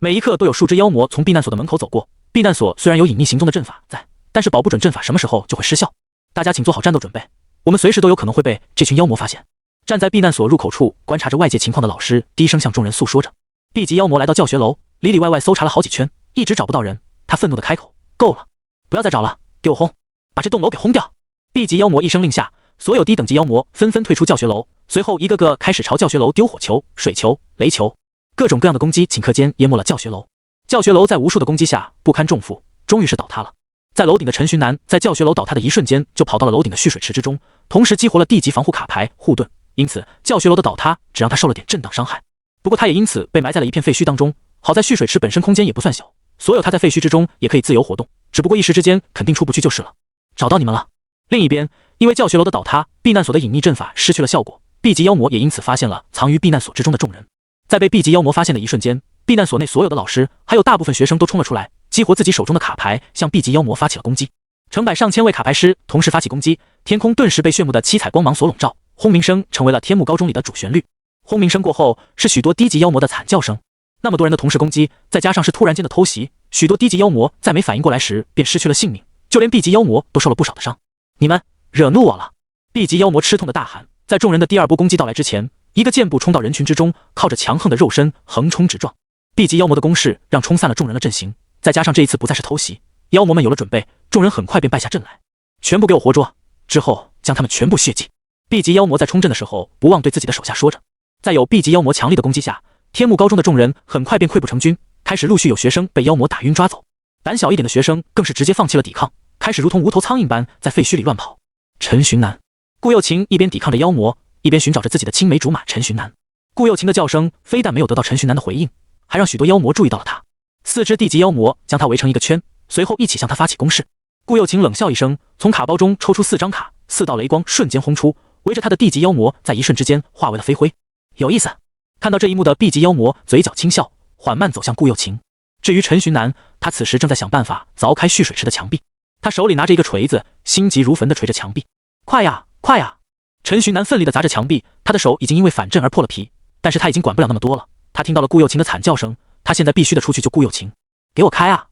每一刻都有数只妖魔从避难所的门口走过。避难所虽然有隐匿行踪的阵法在，但是保不准阵法什么时候就会失效。大家请做好战斗准备，我们随时都有可能会被这群妖魔发现。站在避难所入口处观察着外界情况的老师低声向众人诉说着。B 级妖魔来到教学楼，里里外外搜查了好几圈，一直找不到人。他愤怒地开口：够了，不要再找了，给我轰，把这栋楼给轰掉。 B 级妖魔一声令下，所有低等级妖魔纷纷退出教学楼，随后一个个开始朝教学楼丢火球、水球、雷球，各种各样的攻击顷刻间淹没了教学楼。教学楼在无数的攻击下不堪重负，终于是倒塌了。在楼顶的陈寻南在教学楼倒塌的一瞬间就跑到了楼顶的蓄水池之中，同时激活了地级防护卡牌护盾，因此教学楼的倒塌只让他受了点震荡伤害。不过他也因此被埋在了一片废墟当中。好在蓄水池本身空间也不算小，所有他在废墟之中也可以自由活动，只不过一时之间肯定出不去就是了。找到你们了。另一边，因为教学楼的倒塌，避难所的隐匿阵法失去了效果， B 级妖魔也因此发现了藏于避难所之中的众人。在被 B 级妖魔发现的一瞬间，避难所内所有的老师还有大部分学生都冲了出来，激活自己手中的卡牌，向 B 级妖魔发起了攻击。成百上千位卡牌师同时发起攻击，天空顿时被炫目的七彩光芒所笼罩，轰鸣声成为了天幕高中里的主旋律。轰鸣声过后，是许多低级妖魔的惨叫声。那么多人的同时攻击，再加上是突然间的偷袭，许多低级妖魔在没反应过来时便失去了性命，就连 B 级妖魔都受了不少的伤。你们惹怒我了！ B 级妖魔吃痛的大喊。在众人的第二波攻击到来之前，一个箭步冲到人群之中，靠着强横的肉身横冲直撞。 B 级妖魔的攻势让冲散了众人的阵型，再加上这一次不再是偷袭，妖魔们有了准备，众人很快便败下阵来。全部给我活捉，之后将他们全部血祭。 B 级妖魔在冲阵的时候不忘对自己的手下说着。在有 B 级妖魔强力的攻击下，天幕高中的众人很快便溃不成军，开始陆续有学生被妖魔打晕抓走，胆小一点的学生更是直接放弃了抵抗，开始如同无头苍蝇般在废墟里乱跑。陈寻南、顾又晴一边抵抗着妖魔，一边寻找着自己的青梅竹马陈寻南。顾又晴的叫声非但没有得到陈寻南的回应，还让许多妖魔注意到了他。4只地级妖魔将他围成一个圈，随后一起向他发起攻势。顾又晴冷笑一声，从卡包中抽出4张卡，4道雷光瞬间轰出，围着他的地级妖魔在一瞬之间化为了飞灰。有意思。看到这一幕的 B 级妖魔嘴角轻笑，缓慢走向顾又晴。至于陈寻南，他此时正在想办法凿开蓄水池的墙壁，他手里拿着一个锤子，心急如焚地锤着墙壁。快呀，快呀！陈寻南奋力地砸着墙壁，他的手已经因为反震而破了皮，但是他已经管不了那么多了。他听到了顾又晴的惨叫声，他现在必须得出去救顾又晴。给我开啊！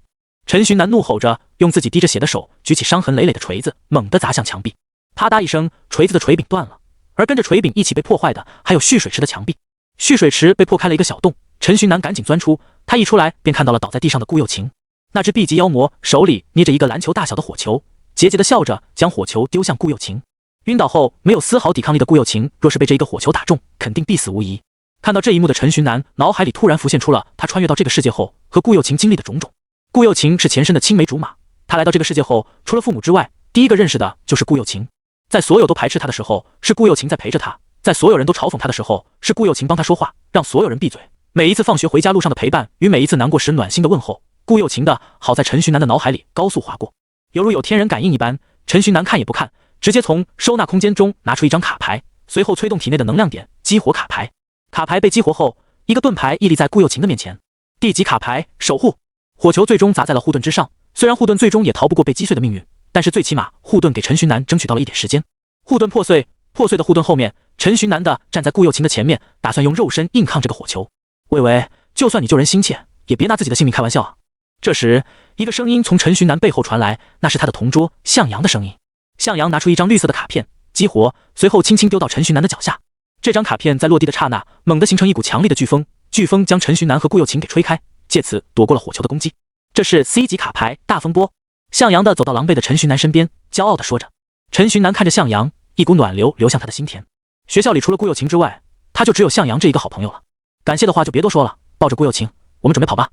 陈寻南怒吼着，用自己滴着血的手举起伤痕累累的锤子，猛地砸向墙壁。啪嗒一声，锤子的锤柄断了，而跟着锤柄一起被破坏的还有蓄水池的墙壁。蓄水池被破开了一个小洞，陈寻南赶紧钻出，他一出来便看到了倒在地上的顾又晴。那只 B 级妖魔手里捏着一个篮球大小的火球，桀桀地笑着将火球丢向顾又晴。晕倒后没有丝毫抵抗力的顾又晴，若是被这一个火球打中，肯定必死无疑。看到这一幕的陈寻南脑海里突然浮现出了他穿越到这个世界后和顾又晴经历的种种。顾又晴是前身的青梅竹马，他来到这个世界后，除了父母之外，第一个认识的就是顾又晴。在所有都排斥他的时候，是顾又晴在陪着他。在所有人都嘲讽他的时候，是顾又晴帮他说话，让所有人闭嘴。每一次放学回家路上的陪伴，与每一次难过时暖心的问候，顾又晴的好在陈寻南的脑海里高速划过，犹如有天人感应一般。陈寻南看也不看，直接从收纳空间中拿出一张卡牌，随后催动体内的能量点，激活卡牌。卡牌被激活后，一个盾牌屹立在顾又晴的面前。地级卡牌守护，火球最终砸在了护盾之上。虽然护盾最终也逃不过被击碎的命运，但是最起码护盾给陈寻南争取到了一点时间。护盾破碎，破碎的护盾后面，陈寻南的站在顾又晴的前面，打算用肉身硬抗这个火球。魏巍，就算你救人心切，也别拿自己的性命开玩笑啊！这时，一个声音从陈寻南背后传来，那是他的同桌向阳的声音。向阳拿出一张绿色的卡片，激活，随后轻轻丢到陈寻南的脚下。这张卡片在落地的刹那，猛地形成一股强力的飓风，飓风将陈寻南和顾又晴给吹开，借此躲过了火球的攻击。这是 C 级卡牌大风波。向阳的走到狼狈的陈寻南身边，骄傲地说着。陈寻南看着向阳，一股暖流流向他的心田。学校里除了顾又晴之外，他就只有向阳这一个好朋友了。感谢的话就别多说了，抱着顾又晴，我们准备跑吧。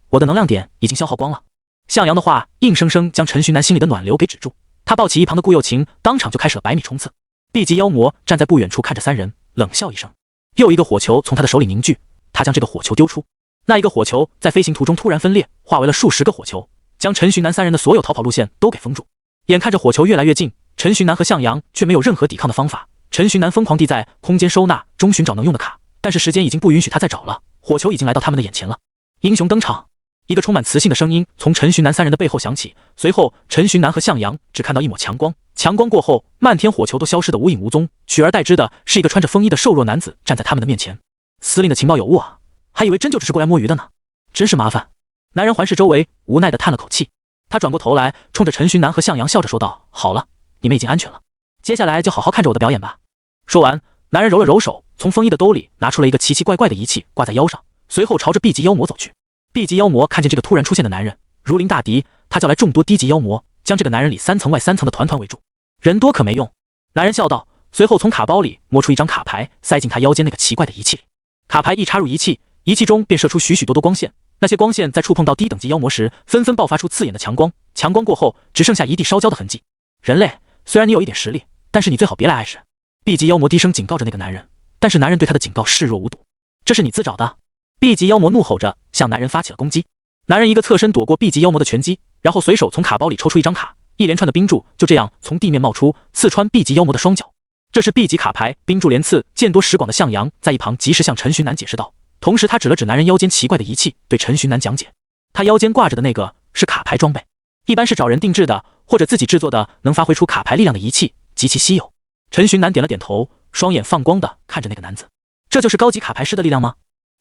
我的能量点已经消耗光了。向阳的话硬生生将陈寻南心里的暖流给止住。他抱起一旁的顾又晴，当场就开始了100米冲刺。B 级妖魔站在不远处看着三人，冷笑一声。又一个火球从他的手里凝聚，他将这个火球丢出。那一个火球在飞行途中突然分裂，化为了数十个火球，将陈寻南三人的所有逃跑路线都给封住。眼看着火球越来越近，陈寻南和向阳却没有任何抵抗的方法。陈寻南疯狂地在空间收纳中寻找能用的卡，但是时间已经不允许他再找了，火球已经来到他们的眼前了。英雄登场！一个充满磁性的声音从陈寻南三人的背后响起，随后陈寻南和向阳只看到一抹强光，强光过后，漫天火球都消失得无影无踪，取而代之的是一个穿着风衣的瘦弱男子站在他们的面前。司令的情报有误啊，还以为真就只是过来摸鱼的呢，真是麻烦。男人环视周围，无奈地叹了口气。他转过头来，冲着陈寻南和向阳笑着说道：“好了，你们已经安全了，接下来就好好看着我的表演吧。”说完，男人揉了揉手，从风衣的兜里拿出了一个奇奇怪怪的仪器，挂在腰上，随后朝着 B 级妖魔走去。B 级妖魔看见这个突然出现的男人，如临大敌，他叫来众多低级妖魔，将这个男人里3层外3层的团团围住。人多可没用，男人笑道，随后从卡包里摸出一张卡牌，塞进他腰间那个奇怪的仪器里。卡牌一插入仪器，仪器中便射出许许多多光线，那些光线在触碰到低等级妖魔时，纷纷爆发出刺眼的强光，强光过后，只剩下一地烧焦的痕迹。人类，虽然你有一点实力，但是你最好别来碍事。B 级妖魔低声警告着那个男人，但是男人对他的警告视若无睹。这是你自找的。B 级妖魔怒吼着向男人发起了攻击。男人一个侧身躲过 B 级妖魔的拳击，然后随手从卡包里抽出一张卡，一连串的冰柱就这样从地面冒出，刺穿 B 级妖魔的双脚。这是 B 级卡牌，冰柱连刺，见多识广的向阳在一旁及时向陈寻南解释道，同时他指了指男人腰间奇怪的仪器，对陈寻南讲解。他腰间挂着的那个是卡牌装备，一般是找人定制的或者自己制作的能发挥出卡牌力量的仪器，极其稀有。陈寻南点了点头，双眼放光的看着那个男子。这就是高级卡牌师的力量吗？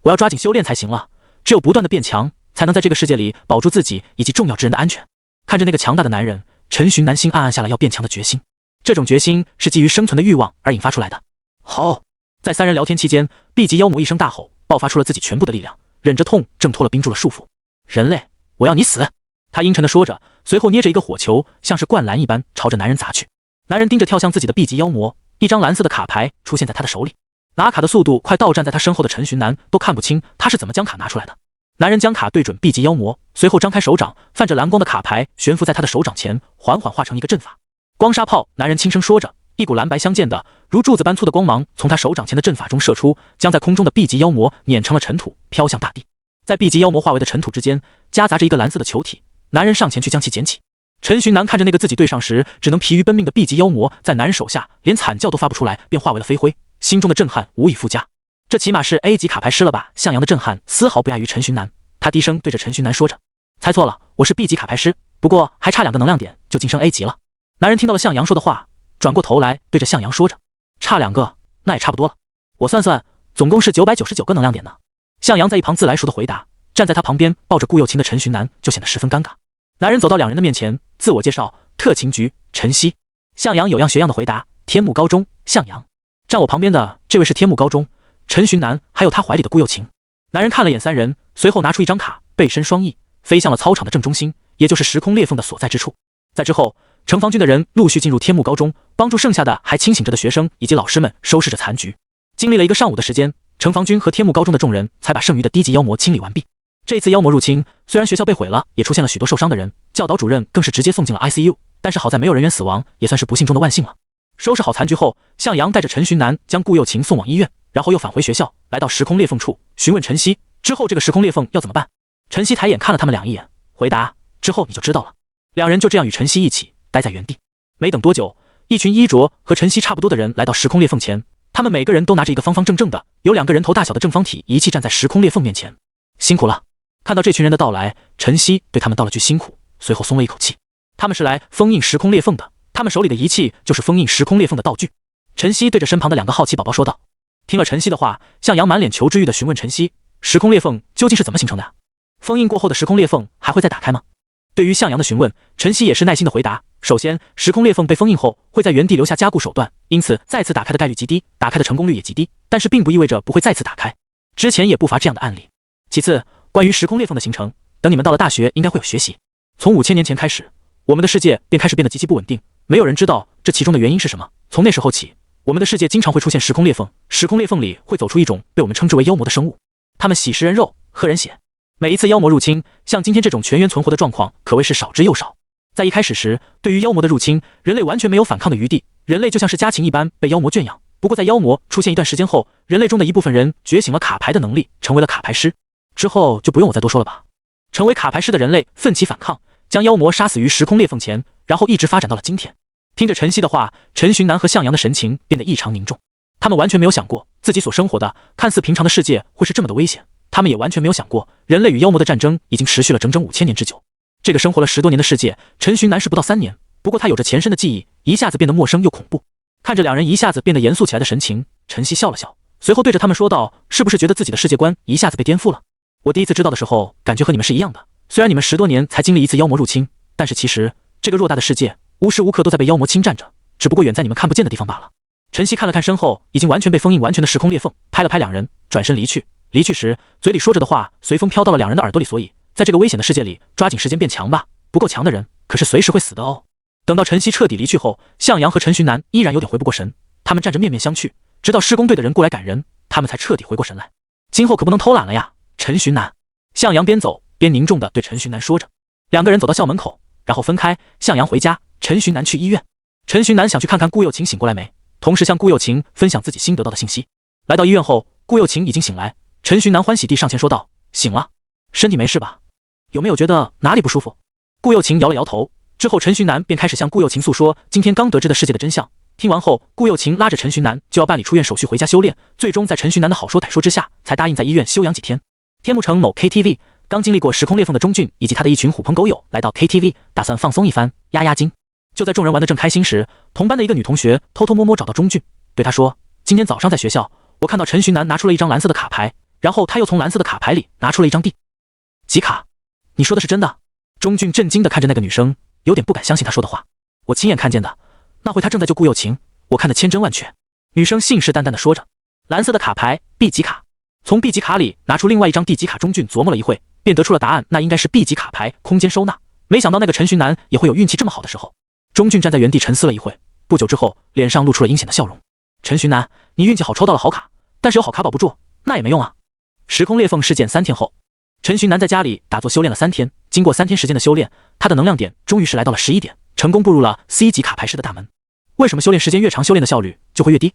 我要抓紧修炼才行了，只有不断的变强，才能在这个世界里保住自己以及重要之人的安全。看着那个强大的男人，陈寻南心暗暗下了要变强的决心。这种决心是基于生存的欲望而引发出来的。好，在三人聊天期间， B 级妖魔一声大吼，爆发出了自己全部的力量，忍着痛挣脱了冰柱的束缚。人类，我要你死！他阴沉地说着，随后捏着一个火球，像是灌篮一般朝着男人砸去。男人盯着跳向自己的 B 级妖魔，一张蓝色的卡牌出现在他的手里。拿卡的速度快到站在他身后的陈寻南都看不清他是怎么将卡拿出来的。男人将卡对准 B 级妖魔，随后张开手掌，泛着蓝光的卡牌悬浮在他的手掌前，缓缓化成一个阵法。光沙炮，男人轻声说着，一股蓝白相间的如柱子般粗的光芒从他手掌前的阵法中射出，将在空中的 B 级妖魔碾成了尘土，飘向大地。在 B 级妖魔化为的尘土之间，夹杂着一个蓝色的球体，男人上前去将其捡起。陈寻南看着那个自己对上时只能疲于奔命的 B 级妖魔，在男人手下连惨叫都发不出来，便化为了飞灰，心中的震撼无以复加。这起码是 A 级卡牌师了吧？向阳的震撼丝毫不亚于陈寻南，他低声对着陈寻南说着：“猜错了，我是 B 级卡牌师，不过还差2个能量点就晋升 A 级了。”男人听到了向阳说的话，转过头来对着向阳说着：“差2个，那也差不多了。我算算，总共是999个能量点呢。”向阳在一旁自来熟的回答。站在他旁边抱着顾又晴的陈寻南就显得十分尴尬。男人走到两人的面前，自我介绍：“特勤局陈曦。”向阳有样学样的回答：“天幕高中，向阳。”站我旁边的这位是天幕高中陈寻南，还有他怀里的顾又晴。男人看了眼三人，随后拿出一张卡，背身双翼，飞向了操场的正中心，也就是时空裂缝的所在之处。在之后，城防军的人陆续进入天幕高中，帮助剩下的还清醒着的学生以及老师们收拾着残局。经历了1个上午的时间，城防军和天幕高中的众人才把剩余的低级妖魔清理完毕。这次妖魔入侵，虽然学校被毁了，也出现了许多受伤的人，教导主任更是直接送进了 ICU， 但是好在没有人员死亡，也算是不幸中的万幸了。收拾好残局后，向阳带着陈寻南将顾又晴送往医院，然后又返回学校，来到时空裂缝处询问陈曦，之后这个时空裂缝要怎么办。陈曦抬眼看了他们俩一眼，回答：“之后你就知道了。”两人就这样与陈曦一起待在原地。没等多久，一群衣着和陈曦差不多的人来到时空裂缝前，他们每个人都拿着一个方方正正的有2个人头大小的正方体仪器站在时空裂缝面前。辛苦了。看到这群人的到来，陈曦对他们道了句辛苦，随后松了一口气。他们是来封印时空裂缝的，他们手里的仪器就是封印时空裂缝的道具。陈曦对着身旁的2个好奇宝宝说道。听了陈曦的话，向阳满脸求知欲地询问陈曦：“时空裂缝究竟是怎么形成的呀？”封印过后的时空裂缝还会再打开吗？对于向阳的询问，陈曦也是耐心的回答。首先，时空裂缝被封印后会在原地留下加固手段，因此再次打开的概率极低，打开的成功率也极低，但是并不意味着不会再次打开。之前也不乏这样的案例。其次，关于时空裂缝的形成，等你们到了大学应该会有学习。从5000年前开始，我们的世界便开始变得极其不稳定，没有人知道这其中的原因是什么。从那时候起，我们的世界经常会出现时空裂缝，时空裂缝里会走出一种被我们称之为妖魔的生物，他们吸食人肉，喝人血。每一次妖魔入侵，像今天这种全员存活的状况可谓是少之又少。在一开始时，对于妖魔的入侵，人类完全没有反抗的余地，人类就像是家禽一般被妖魔圈养。不过在妖魔出现一段时间后，人类中的一部分人觉醒了卡牌的能力，成为了卡牌师。之后就不用我再多说了吧。成为卡牌师的人类奋起反抗，将妖魔杀死于时空裂缝前，然后一直发展到了今天。听着陈曦的话，陈寻南和向阳的神情变得异常凝重。他们完全没有想过自己所生活的看似平常的世界会是这么的危险，他们也完全没有想过人类与妖魔的战争已经持续了整整5000年之久。这个生活了10多年的世界，陈寻南是不到3年，不过他有着前身的记忆，一下子变得陌生又恐怖。看着两人一下子变得严肃起来的神情，陈曦笑了笑，随后对着他们说道：是不是觉得自己的世界观一下子被颠覆了？我第一次知道的时候，感觉和你们是一样的，虽然你们10多年才经历一次妖魔入侵，但是其实这个偌大的世界无时无刻都在被妖魔侵占着，只不过远在你们看不见的地方罢了。陈曦看了看身后已经完全被封印完全的时空裂缝，拍了拍两人，转身离去。离去时嘴里说着的话随风飘到了两人的耳朵里，所以在这个危险的世界里，抓紧时间变强吧，不够强的人可是随时会死的哦。等到陈曦彻底离去后，向阳和陈寻南依然有点回不过神，他们站着面面相觑，直到施工队的人过来赶人，他们才彻底回过神来。今后可不能偷懒了呀，陈寻南。向阳边走边凝重地对陈寻南说着。两个人走到校门口，然后分开，向阳回家，陈寻南去医院。陈寻南想去看看顾又晴醒过来没，同时向顾又晴分享自己新得到的信息。来到医院后，顾又晴已经醒来，陈寻南欢喜地上前说道：醒了，身体没事吧？有没有觉得哪里不舒服？顾又晴摇了摇头，之后陈寻南便开始向顾又晴诉说今天刚得知的世界的真相。听完后，顾又晴拉着陈寻南就要办理出院手续回家修炼，最终在陈寻南的好说歹说之下，才答应在医院休养几天。天幕城某 KTV， 刚经历过时空裂缝的钟俊以及他的一群狐朋狗友来到 KTV， 打算放松一番，压压惊。就在众人玩得正开心时，同班的一个女同学偷偷摸摸找到钟俊，对他说：今天早上在学校，我看到陈寻南拿出了一张蓝色的卡牌，然后他又从蓝色的卡牌里拿出了一张地级卡。你说的是真的？钟俊震惊地看着那个女生，有点不敢相信她说的话。我亲眼看见的，那回他正在救顾又晴，我看得千真万确。女生信誓旦旦地说着。蓝色的卡牌 B 级卡，从 B 级卡里拿出另外一张 D 级卡，钟俊琢磨了一会，便得出了答案，那应该是 B 级卡牌空间收纳。没想到那个陈寻南也会有运气这么好的时候。钟俊站在原地沉思了一会，不久之后脸上露出了阴险的笑容。陈寻南，你运气好，抽到了好卡，但是有好卡保不住，那也没用啊。时空裂缝事件3天后，陈寻南在家里打坐修炼了3天，经过3天时间的修炼，他的能量点终于是来到了11点，成功步入了 C 级卡牌师的大门。为什么修炼时间越长，修炼的效率就会越低？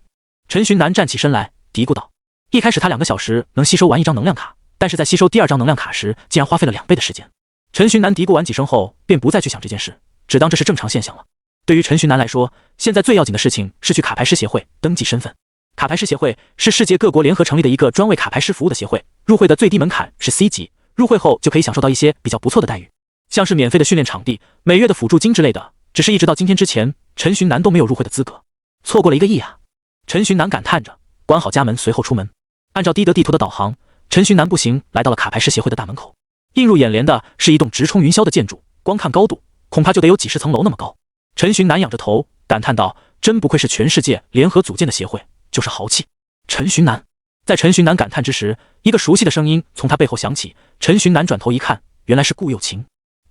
陈寻南站起身来嘀咕道。一开始他2个小时能吸收完1张能量卡，但是在吸收第2张能量卡时，竟然花费了2倍的时间。陈寻南嘀咕完几声后，便不再去想这件事，只当这是正常现象了。对于陈寻南来说，现在最要紧的事情是去卡牌师协会登记身份。卡牌师协会是世界各国联合成立的一个专为卡牌师服务的协会，入会的最低门槛是 C 级，入会后就可以享受到一些比较不错的待遇，像是免费的训练场地、每月的辅助金之类的。只是一直到今天之前，陈寻南都没有入会的资格，错过了1个亿啊！陈寻南感叹着，关好家门，随后出门。按照低德地图的导航，陈寻南步行来到了卡牌师协会的大门口。映入眼帘的是一栋直冲云霄的建筑，光看高度，恐怕就得有几十层楼那么高。陈寻南仰着头感叹道：真不愧是全世界联合组建的协会，就是豪气。陈寻南。在陈寻南感叹之时，一个熟悉的声音从他背后响起。陈寻南转头一看，原来是顾又晴。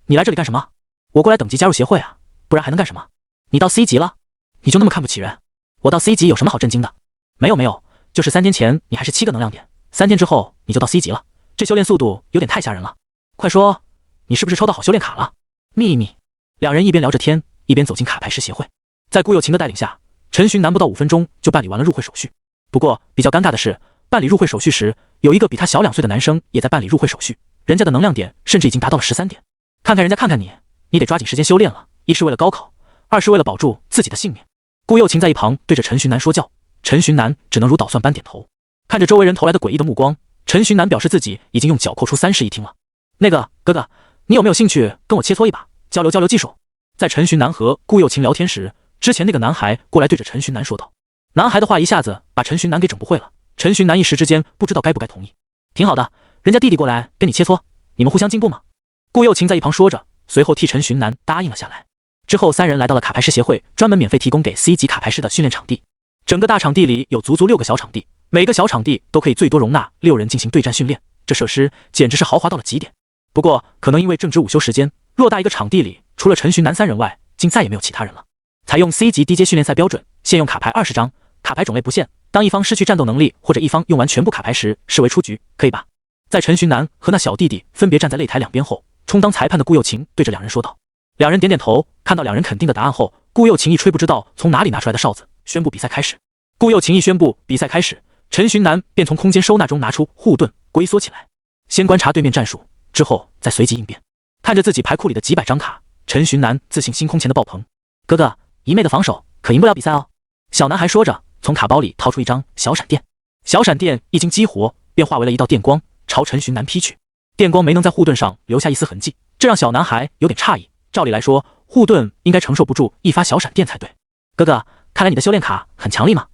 你来这里干什么？我过来等级加入协会啊，不然还能干什么？你到 C 级了，你就那么看不起人？我到 C 级有什么好震惊的？没有，就是3天前你还是7个能量点，3天之后你就到 C 级了，这修炼速度有点太吓人了。快说，你是不是抽到好修炼卡了？秘密。两人一边聊着天，一边走进卡牌师协会。在顾又晴的带领下，陈寻南不到5分钟就办理完了入会手续。不过比较尴尬的是，办理入会手续时，有一个比他小2岁的男生也在办理入会手续，人家的能量点甚至已经达到了13点。看看人家，看看你，你得抓紧时间修炼了，一是为了高考，二是为了保住自己的性命。顾又晴在一旁对着陈寻南说教，陈寻南只能如捣蒜般点头。看着周围人投来的诡异的目光，陈寻南表示自己已经用脚扣出30一听了。那个哥哥，你有没有兴趣跟我切磋一把，交流交流技术？在陈寻南和顾又晴聊天时，之前那个男孩过来对着陈寻南说道。男孩的话一下子把陈寻南给整不会了，陈寻南一时之间不知道该不该同意。挺好的，人家弟弟过来跟你切磋，你们互相进步吗？顾又晴在一旁说着，随后替陈寻南答应了下来。之后三人来到了卡牌师协会专门免费提供给 C 级卡牌师的训练场地。整个大场地里有足6个小场地，每个小场地都可以最多容纳6人进行对战训练，这设施简直是豪华到了极点。不过可能因为正值午休时间，偌大一个场地里除了陈寻南3人外，竟再也没有其他人了。采用 C 级低阶训练赛标准，现用卡牌20张，卡牌种类不限。当一方失去战斗能力或者一方用完全部卡牌时，视为出局，可以吧？在陈寻南和那小弟弟分别站在擂台两边后，充当裁判的顾又晴对着两人说道。两人点点头，看到两人肯定的答案后，顾又晴一吹不知道从哪里拿出来的哨子，宣布比赛开始。顾又晴一宣布比赛开始，陈寻南便从空间收纳中拿出护盾，龟缩起来，先观察对面战术，之后再随机应变。看着自己牌库里的几百张卡，陈寻南自信心空前的爆棚。哥哥，一昧的防守可赢不了比赛哦。小男孩说着，从卡包里掏出一张小闪电，小闪电一经激活，便化为了一道电光，朝陈寻南劈去。电光没能在护盾上留下一丝痕迹，这让小男孩有点诧异。照理来说，护盾应该承受不住一发小闪电才对。哥哥，看来你的修炼卡很强力嘛。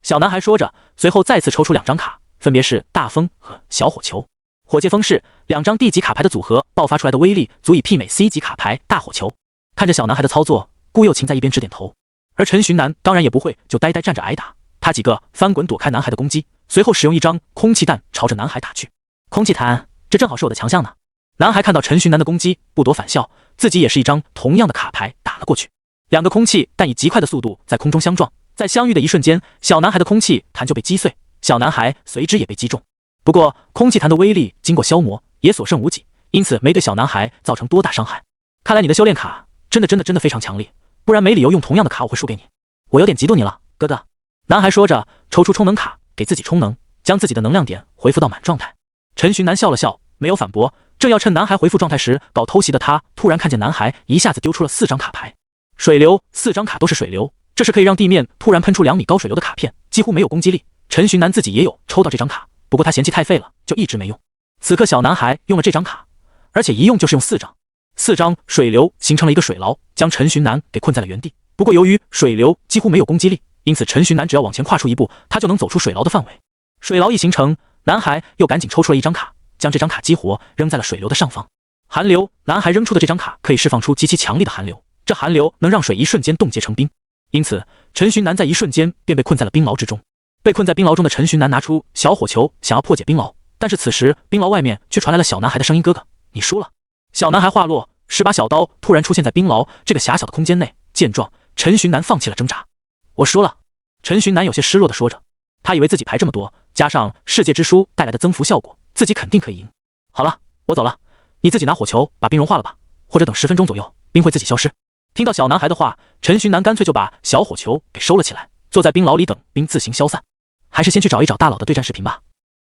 小男孩说着，随后再次抽出2张卡，分别是大风和小火球。火箭风是2张D级卡牌的组合，爆发出来的威力足以媲美 C 级卡牌大火球。看着小男孩的操作，顾又晴在一边直点头。而陈寻南当然也不会就呆呆站着挨打，他几个翻滚躲开男孩的攻击，随后使用一张空气弹朝着男孩打去。空气弹，这正好是我的强项呢。男孩看到陈寻南的攻击，不躲反笑，自己也是一张同样的卡牌打了过去。2个空气弹以极快的速度在空中相撞，在相遇的一瞬间，小男孩的空气弹就被击碎，小男孩随之也被击中。不过空气弹的威力经过消磨，也所剩无几，因此没对小男孩造成多大伤害。看来你的修炼卡真的非常强力，不然没理由用同样的卡我会输给你。我有点嫉妒你了，哥哥。男孩说着，抽出充能卡给自己充能，将自己的能量点恢复到满状态。陈寻南笑了笑，没有反驳，正要趁男孩恢复状态时搞偷袭的他，突然看见男孩一下子丢出了4张卡牌。水流，4张卡都是水流，这是可以让地面突然喷出2米高水流的卡片，几乎没有攻击力。陈寻南自己也有抽到这张卡，不过他嫌弃太废了，就一直没用。此刻小男孩用了这张卡，而且一用就是用4张，4张水流形成了一个水牢，将陈寻南给困在了原地。不过由于水流几乎没有攻击力，因此陈寻南只要往前跨出一步，他就能走出水牢的范围。水牢一形成，男孩又赶紧抽出了1张卡，将这张卡激活，扔在了水流的上方。寒流，男孩扔出的这张卡可以释放出极其强力的寒流，这寒流能让水一瞬间冻结成冰，因此陈寻南在一瞬间便被困在了冰牢之中。被困在冰牢中的陈寻南拿出小火球想要破解冰牢，但是此时冰牢外面却传来了小男孩的声音：哥哥，你输了。小男孩话落，10把小刀突然出现在冰牢这个狭小的空间内。见状，陈寻南放弃了挣扎。我输了。陈寻南有些失落地说着，他以为自己牌这么多，加上世界之书带来的增幅效果，自己肯定可以赢。好了，我走了，你自己拿火球把冰融化了吧，或者等10分钟左右，冰会自己消失。听到小男孩的话，陈寻南干脆就把小火球给收了起来，坐在冰牢里等冰自行消散。还是先去找一找大佬的对战视频吧。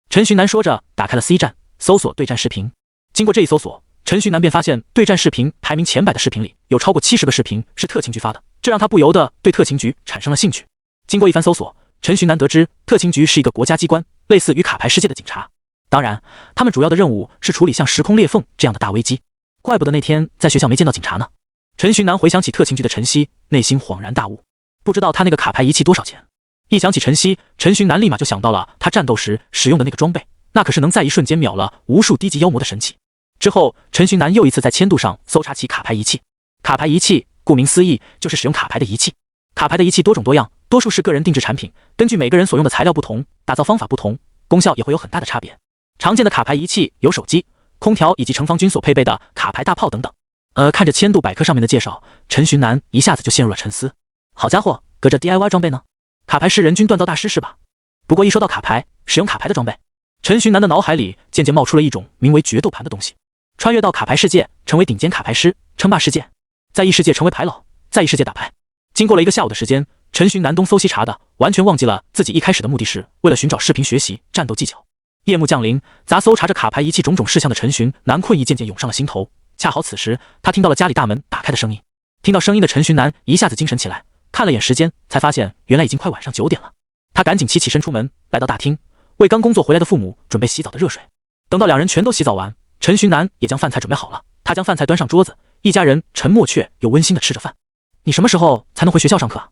陈寻南说着，打开了 C 站，搜索对战视频。经过这一搜索，陈寻南便发现对战视频排名前100的视频里，有超过70个视频是特勤局发的，这让他不由得对特勤局产生了兴趣。经过一番搜索，陈寻南得知特勤局是一个国家机关，类似于卡牌世界的警察。当然，他们主要的任务是处理像时空裂缝这样的大危机。怪不得那天在学校没见到警察呢。陈寻南回想起特勤局的晨曦，内心恍然大悟，不知道他那个卡牌仪器多少钱。一想起晨曦，陈寻南立马就想到了他战斗时使用的那个装备，那可是能在一瞬间秒了无数低级妖魔的神器。之后，陈寻南又一次在千度上搜查起卡牌仪器。卡牌仪器顾名思义就是使用卡牌的仪器。卡牌的仪器多种多样，多数是个人定制产品，根据每个人所用的材料不同，打造方法不同，功效也会有很大的差别。常见的卡牌仪器有手机、空调以及城防军所配备的卡牌大炮等等。看着千度百科上面的介绍，陈寻南一下子就陷入了沉思。好家伙，隔着 DIY 装备呢？卡牌是人均锻造大师是吧？不过一说到卡牌，使用卡牌的装备，陈寻南的脑海里渐渐冒出了一种名为决斗盘的东西。穿越到卡牌世界，成为顶尖卡牌师，称霸世界，在异世界成为牌老，在异世界打牌。经过了1个下午的时间，陈寻南东搜西查的，完全忘记了自己一开始的目的是为了寻找视频学习战斗技巧。夜幕降临，杂搜查着卡牌仪器种种事项的陈寻南困意渐渐涌上了心头。恰好此时，他听到了家里大门打开的声音。听到声音的陈寻南一下子精神起来，看了眼时间，才发现原来已经快晚上9点了。他赶紧起身出门，来到大厅，为刚工作回来的父母准备洗澡的热水。等到2人全都洗澡完，陈寻南也将饭菜准备好了。他将饭菜端上桌子，一家人沉默却又温馨的吃着饭。你什么时候才能回学校上课啊？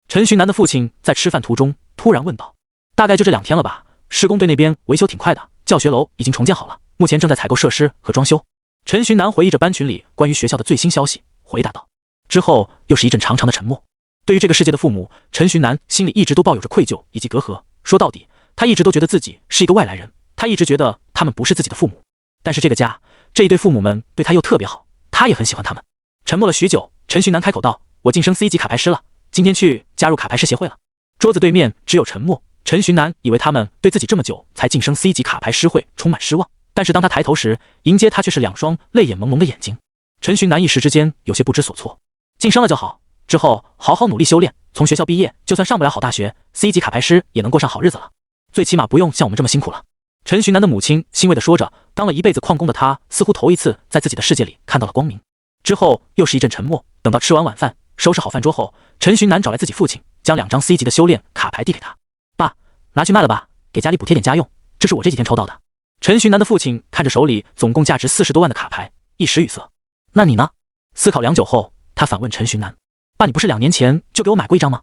陈寻南的父亲在吃饭途中突然问道。大概就这2天了吧，施工队那边维修挺快的，教学楼已经重建好了，目前正在采购设施和装修。陈寻南回忆着班群里关于学校的最新消息，回答道。之后又是一阵长长的沉默。对于这个世界的父母，陈寻南心里一直都抱有着愧疚以及隔阂。说到底，他一直都觉得自己是一个外来人，他一直觉得他们不是自己的父母。但是这个家，这一对父母们对他又特别好，他也很喜欢他们。沉默了许久，陈寻南开口道：“我晋升 C 级卡牌师了，今天去加入卡牌师协会了。”桌子对面只有沉默。陈寻南以为他们对自己这么久才晋升 C 级卡牌师会充满失望，但是当他抬头时，迎接他却是两双泪眼朦胧的眼睛。陈寻南一时之间有些不知所措。晋升了就好，之后好好努力修炼，从学校毕业，就算上不了好大学 ，C 级卡牌师也能过上好日子了。最起码不用像我们这么辛苦了。陈寻南的母亲欣慰地说着，当了一辈子矿工的他，似乎头一次在自己的世界里看到了光明。之后又是一阵沉默。等到吃完晚饭，收拾好饭桌后，陈寻南找来自己父亲，将2张 C 级的修炼卡牌递给他。爸，拿去卖了吧，给家里补贴点家用，这是我这几天抽到的。陈寻南的父亲看着手里总共价值40多万的卡牌，一时语塞。那你呢？思考良久后，他反问陈寻南：“爸，你不是2年前就给我买过一张吗？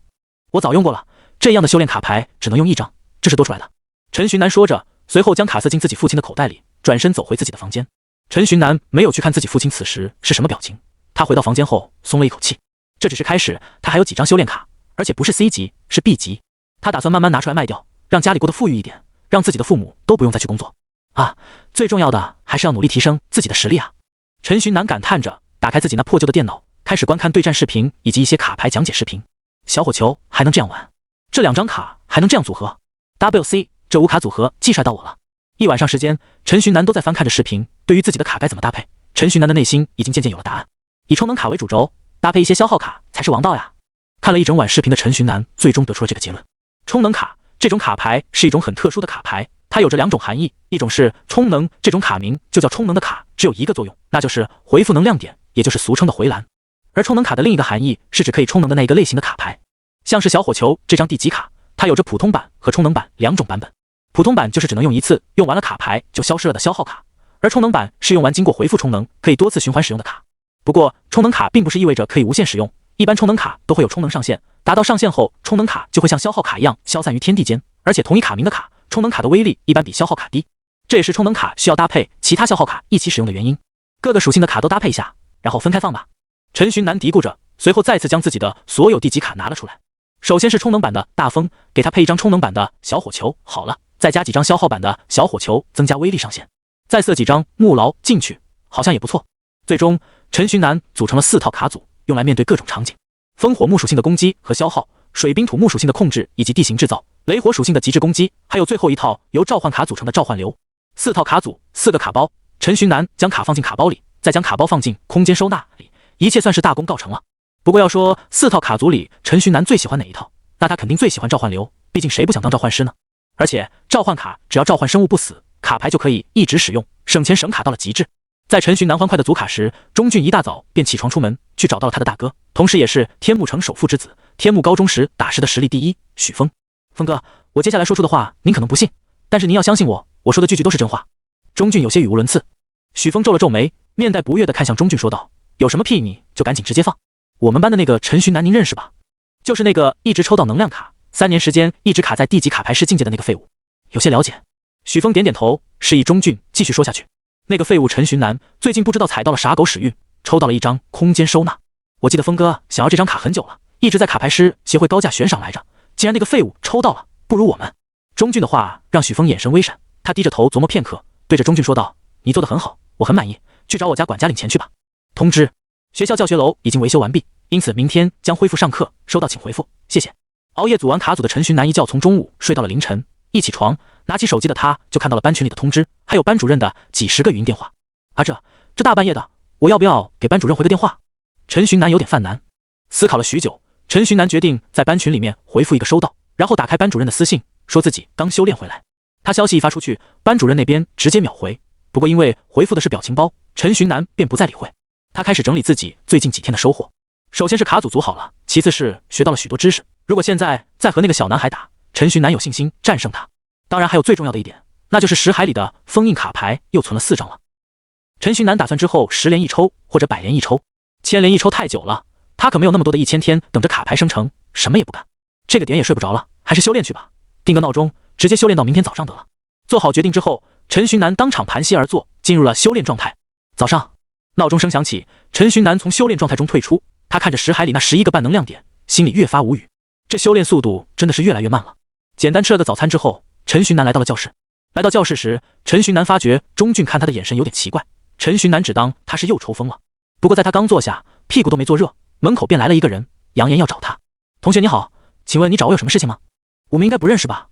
我早用过了，这样的修炼卡牌只能用1张，这是多出来的。”陈寻南说着，随后将卡塞进自己父亲的口袋里，转身走回自己的房间。陈寻南没有去看自己父亲此时是什么表情，他回到房间后松了一口气。这只是开始，他还有几张修炼卡，而且不是 C 级，是 B 级。他打算慢慢拿出来卖掉，让家里过得富裕一点，让自己的父母都不用再去工作。啊，最重要的还是要努力提升自己的实力啊！陈寻南感叹着，打开自己那破旧的电脑，开始观看对战视频以及一些卡牌讲解视频。小火球还能这样玩，这2张卡还能这样组合 ，WC 这5卡组合既帅到我了。一晚上时间，陈寻南都在翻看着视频，对于自己的卡该怎么搭配，陈寻南的内心已经渐渐有了答案。以充能卡为主轴，搭配一些消耗卡才是王道呀！看了一整晚视频的陈寻南，最终得出了这个结论。充能卡这种卡牌是一种很特殊的卡牌，它有着2种含义，一种是充能，这种卡名就叫充能的卡，只有一个作用，那就是回复能量点，也就是俗称的回蓝。而充能卡的另一个含义是指可以充能的那一个类型的卡牌，像是小火球这张地级卡，它有着普通版和充能版2种版本。普通版就是只能用一次，用完了卡牌就消失了的消耗卡，而充能版是用完经过回复充能，可以多次循环使用的卡。不过充能卡并不是意味着可以无限使用，一般充能卡都会有充能上限，达到上限后，充能卡就会像消耗卡一样消散于天地间，而且同一卡名的卡，充能卡的威力一般比消耗卡低，这也是充能卡需要搭配其他消耗卡一起使用的原因。各个属性的卡都搭配一下，然后分开放吧。陈寻南嘀咕着，随后再次将自己的所有地级卡拿了出来。首先是充能版的大风，给他配一张充能版的小火球，好了，再加几张消耗版的小火球，增加威力上限，再塞几张木牢进去，好像也不错。最终陈寻南组成了4套卡组，用来面对各种场景。风火木属性的攻击和消耗，水冰土木属性的控制以及地形制造，雷火属性的极致攻击，还有最后一套由召唤卡组成的召唤流。4套卡组，4个卡包，陈寻南将卡放进卡包里，再将卡包放进空间收纳里，一切算是大功告成了。不过要说4套卡组里陈寻南最喜欢哪一套，那他肯定最喜欢召唤流，毕竟谁不想当召唤师呢？而且召唤卡只要召唤生物不死，卡牌就可以一直使用，省钱省卡到了极致。在陈寻南欢快的组卡时，钟俊一大早便起床出门去找到了他的大哥，同时也是天幕城首富之子，天幕高中时打师的实力第一许峰。峰哥，我接下来说出的话您可能不信，但是您要相信我，我说的句句都是真话。钟俊有些语无伦次。许峰皱了皱眉，面带不悦地看向钟俊说道：有什么屁你就赶紧直接放。我们班的那个陈寻南您认识吧？就是那个一直抽到能量卡，3年时间一直卡在地级卡牌师境界的那个废物。有些了解。许峰点点头，示意钟俊继续说下去。那个废物陈寻南最近不知道踩到了啥狗屎运，抽到了一张空间收纳。我记得峰哥想要这张卡很久了，一直在卡牌师协会高价悬赏来着。既然那个废物抽到了，不如我们。钟俊的话让许峰眼神微闪，他低着头琢磨片刻，对着钟俊说道：你做得很好，我很满意，去找我家管家领钱去吧。通知，学校教学楼已经维修完毕，因此明天将恢复上课，收到请回复，谢谢。熬夜组完卡组的陈寻南一觉从中午睡到了凌晨，一起床拿起手机的他就看到了班群里的通知，还有班主任的几十个语音电话。啊这大半夜的，我要不要给班主任回个电话？陈寻南有点犯难，思考了许久，陈寻南决定在班群里面回复一个收到，然后打开班主任的私信，说自己刚修炼回来。他消息一发出去，班主任那边直接秒回，不过因为回复的是表情包，陈寻南便不再理会。他开始整理自己最近几天的收获，首先是卡组组好了，其次是学到了许多知识。如果现在再和那个小男孩打，陈寻南有信心战胜他。当然还有最重要的一点，那就是识海里的封印卡牌又存了4张了。陈寻南打算之后10连一抽或者100连一抽，1000连一抽太久了，他可没有那么多的1000天等着卡牌生成，什么也不干。这个点也睡不着了，还是修炼去吧，定个闹钟，直接修炼到明天早上得了。做好决定之后，陈寻南当场盘膝而坐，进入了修炼状态。早上闹钟声响起，陈寻南从修炼状态中退出，他看着识海里那11个半能量点，心里越发无语。这修炼速度真的是越来越慢了。简单吃了个早餐之后，陈寻南来到了教室。来到教室时，陈寻南发觉钟俊看他的眼神有点奇怪。陈寻南只当他是又抽风了。不过在他刚坐下，屁股都没坐热，门口便来了一个人，扬言要找他。同学你好，请问你找我有什么事情吗？我们应该不认识吧？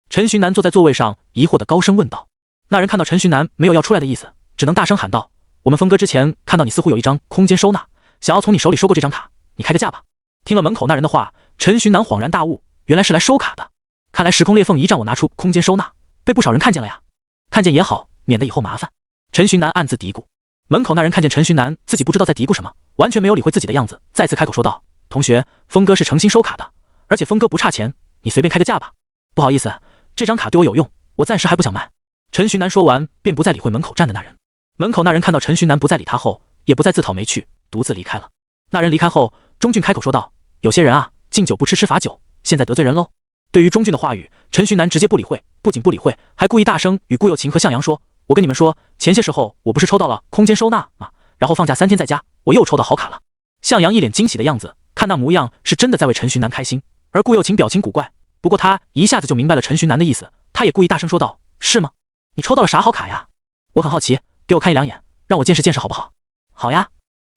陈寻南坐在座位上，疑惑地高声问道。那人看到陈寻南没有要出来的意思，只能大声喊道：我们峰哥之前看到你似乎有一张空间收纳，想要从你手里收购这张卡，你开个价吧。听了门口那人的话，陈寻南恍然大悟，原来是来收卡的。看来时空裂缝一战我拿出空间收纳，被不少人看见了呀。看见也好，免得以后麻烦。陈寻南暗自嘀咕。门口那人看见陈寻南自己不知道在嘀咕什么，完全没有理会自己的样子，再次开口说道：同学，峰哥是诚心收卡的，而且峰哥不差钱，你随便开个价吧。不好意思，这张卡对我有用，我暂时还不想卖。陈寻南说完便不再理会门口站的那人。门口那人看到陈寻南不再理他后，也不再自讨没趣，独自离开了。那人离开后，钟俊开口说道：有些人啊，敬酒不吃吃罚酒，现在得罪人喽。对于钟俊的话语，陈寻南直接不理会，不仅不理会，还故意大声与顾有情和向阳说：我跟你们说，前些时候我不是抽到了空间收纳吗？然后放假3天在家，我又抽到好卡了。向阳一脸惊喜的样子，看那模样是真的在为陈寻南开心。而顾有情表情古怪，不过他一下子就明白了陈寻南的意思，他也故意大声说道：是吗？你抽到了啥好卡呀？我很好奇，给我看一两眼，让我见识见识好不好？好呀。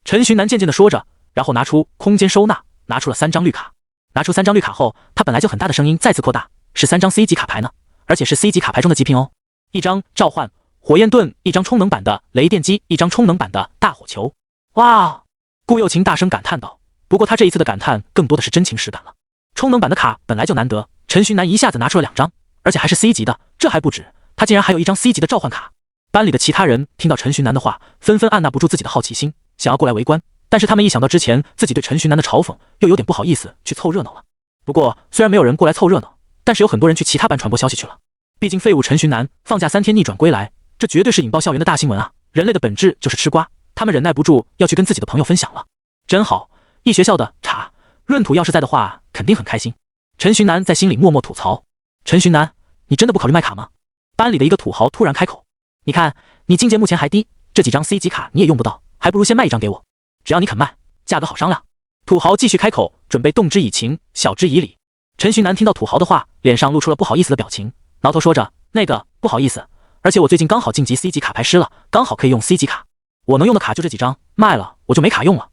陈寻南渐渐地说着，然后拿出空间收纳，拿出了3张绿卡。拿出3张绿卡后，他本来就很大的声音再次扩大，是3张 C 级卡牌呢，而且是 C 级卡牌中的极品哦。一张召唤火焰盾，一张充能版的雷电击，一张充能版的大火球。哇！顾有情大声感叹道。不过他这一次的感叹更多的是真情实感了。充能版的卡本来就难得，陈寻南一下子拿出了2张，而且还是 C 级的，这还不止，他竟然还有1张 C 级的召唤卡。班里的其他人听到陈寻南的话，纷纷按捺不住自己的好奇心，想要过来围观。但是他们一想到之前自己对陈寻南的嘲讽，又有点不好意思去凑热闹了。不过虽然没有人过来凑热闹，但是有很多人去其他班传播消息去了。毕竟废物陈寻南放假3天逆转归来，这绝对是引爆校园的大新闻啊！人类的本质就是吃瓜，他们忍耐不住要去跟自己的朋友分享了。真好，一学校的茶闰土要是在的话，肯定很开心。陈寻南在心里默默吐槽。陈寻南，你真的不考虑卖卡吗？班里的一个土豪突然开口。你看，你境界目前还低，这几张 C 级卡你也用不到，还不如先卖1张给我，只要你肯卖，价格好商量。土豪继续开口，准备动之以情，晓之以理。陈寻南听到土豪的话，脸上露出了不好意思的表情，挠头说着：那个不好意思，而且我最近刚好晋级 C 级卡牌师了，刚好可以用 C 级卡，我能用的卡就这几张，卖了我就没卡用了。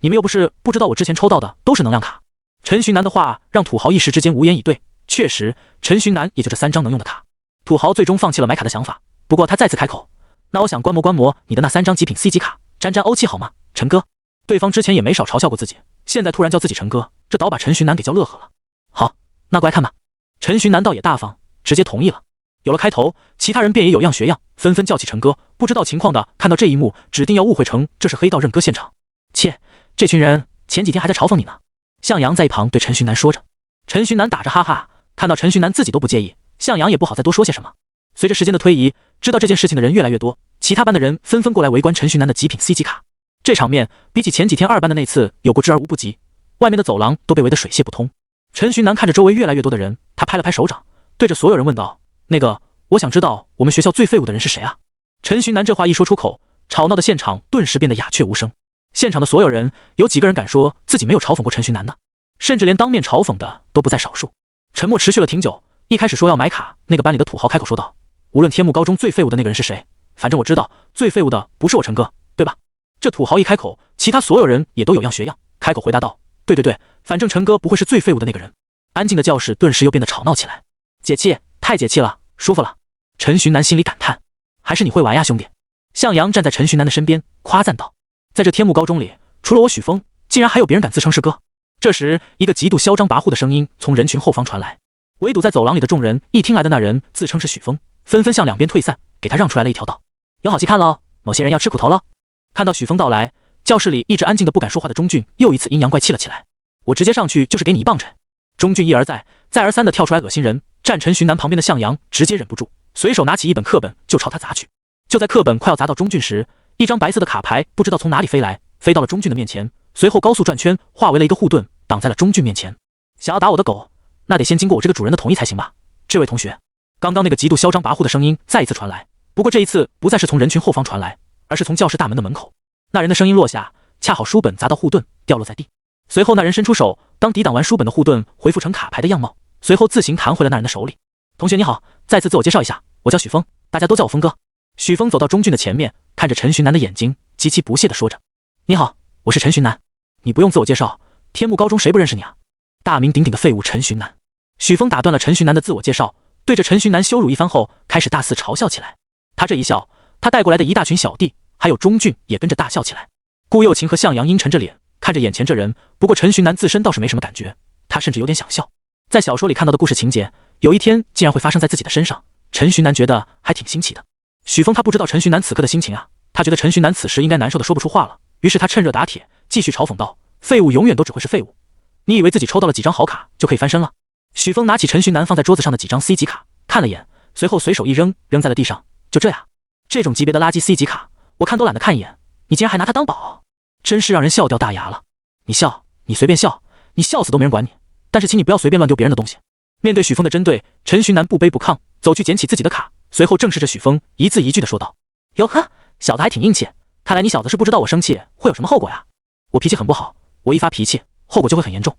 你们又不是不知道我之前抽到的都是能量卡。陈寻南的话让土豪一时之间无言以对，确实陈寻南也就这3张能用的卡。土豪最终放弃了买卡的想法，不过他再次开口：那我想观摩你的那3张极品 C 级卡，沾沾欧气好吗，陈哥？对方之前也没少嘲笑过自己，现在突然叫自己陈哥，这倒把陈寻南给叫乐呵了。好，那过来看吧。陈寻南倒也大方，直接同意了。有了开头，其他人便也有样学样，纷纷叫起陈哥。不知道情况的看到这一幕，指定要误会成这是黑道认哥现场。切，这群人前几天还在嘲讽你呢。向阳在一旁对陈寻南说着。陈寻南打着哈哈，看到陈寻南自己都不介意，向阳也不好再多说些什么。随着时间的推移，知道这件事情的人越来越多，其他班的人纷纷过来围观陈寻南的极品 C 级卡。这场面比起前几天2班的那次有过之而无不及，外面的走廊都被围得水泄不通。陈寻南看着周围越来越多的人，他拍了拍手掌，对着所有人问道：那个，我想知道我们学校最废物的人是谁啊？陈寻南这话一说出口，吵闹的现场顿时变得鸦雀无声。现场的所有人，有几个人敢说自己没有嘲讽过陈寻南的，甚至连当面嘲讽的都不在少数。沉默持续了挺久，一开始说要买卡那个班里的土豪开口说道：无论天幕高中最废物的那个人是谁，反正我知道最废物的不是我陈哥，对吧？这土豪一开口，其他所有人也都有样学样，开口回答道：对对对，反正陈哥不会是最废物的那个人。安静的教室顿时又变得吵闹起来。解气，太解气了，舒服了。陈寻南心里感叹：还是你会玩呀，兄弟。向阳站在陈寻南的身边夸赞道：在这天幕高中里，除了我许峰，竟然还有别人敢自称是哥。这时一个极度嚣张跋扈的声音从人群后方传来，围堵在走廊里的众人一听来的那人自称是许峰，纷纷向两边退散，给他让出来了一条道。有好戏看喽，某些人要吃苦头了。看到许峰到来，教室里一直安静的不敢说话的钟俊又一次阴阳怪气了起来。我直接上去就是给你一棒槌。钟俊一而再再而三的跳出来恶心人。站陈寻南旁边的向阳直接忍不住，随手拿起一本课本就朝他砸去。就在课本快要砸到钟俊时，一张白色的卡牌不知道从哪里飞来，飞到了钟俊的面前，随后高速转圈，化为了一个护盾，挡在了钟俊面前。想要打我的狗，那得先经过我这个主人的同意才行吧？这位同学，刚刚那个极度嚣张跋扈的声音再一次传来，不过这一次不再是从人群后方传来，而是从教室大门的门口。那人的声音落下，恰好书本砸到护盾，掉落在地。随后那人伸出手，当抵挡完书本的护盾恢复成卡牌的样貌，随后自行弹回了那人的手里。同学你好，再次自我介绍一下，我叫许峰，大家都叫我峰哥。许峰走到钟俊的前面，看着陈寻南的眼睛，极其不屑地说着：你好，我是陈寻南。你不用自我介绍，天幕高中谁不认识你啊？大名鼎鼎的废物陈寻南。许峰打断了陈寻南的自我介绍，对着陈寻南羞辱一番后，开始大肆嘲笑起来。他这一笑，他带过来的一大群小弟还有钟俊也跟着大笑起来。顾又晴和向阳阴沉着脸看着眼前这人，不过陈寻南自身倒是没什么感觉，他甚至有点想笑。在小说里看到的故事情节，有一天竟然会发生在自己的身上，陈寻南觉得还挺新奇的。许峰他不知道陈寻南此刻的心情啊，他觉得陈寻南此时应该难受的说不出话了，于是他趁热打铁，继续嘲讽道：废物永远都只会是废物，你以为自己抽到了几张好卡就可以翻身了？许峰拿起陈寻南放在桌子上的几张 C 级卡看了眼，随后随手一扔，扔在了地上。就这样，这种级别的垃圾 C 级卡我看都懒得看一眼，你竟然还拿它当宝，真是让人笑掉大牙了。你笑，你随便笑，你笑死都没人管你，但是请你不要随便乱丢别人的东西。面对许峰的针对，陈寻南不卑不亢，走去捡起自己的卡，随后正视着许峰，一字一句的说道：哟呵，小子还挺硬气，看来你小子是不知道我生气会有什么后果呀。我脾气很不好，我一发脾气后果就会很严重，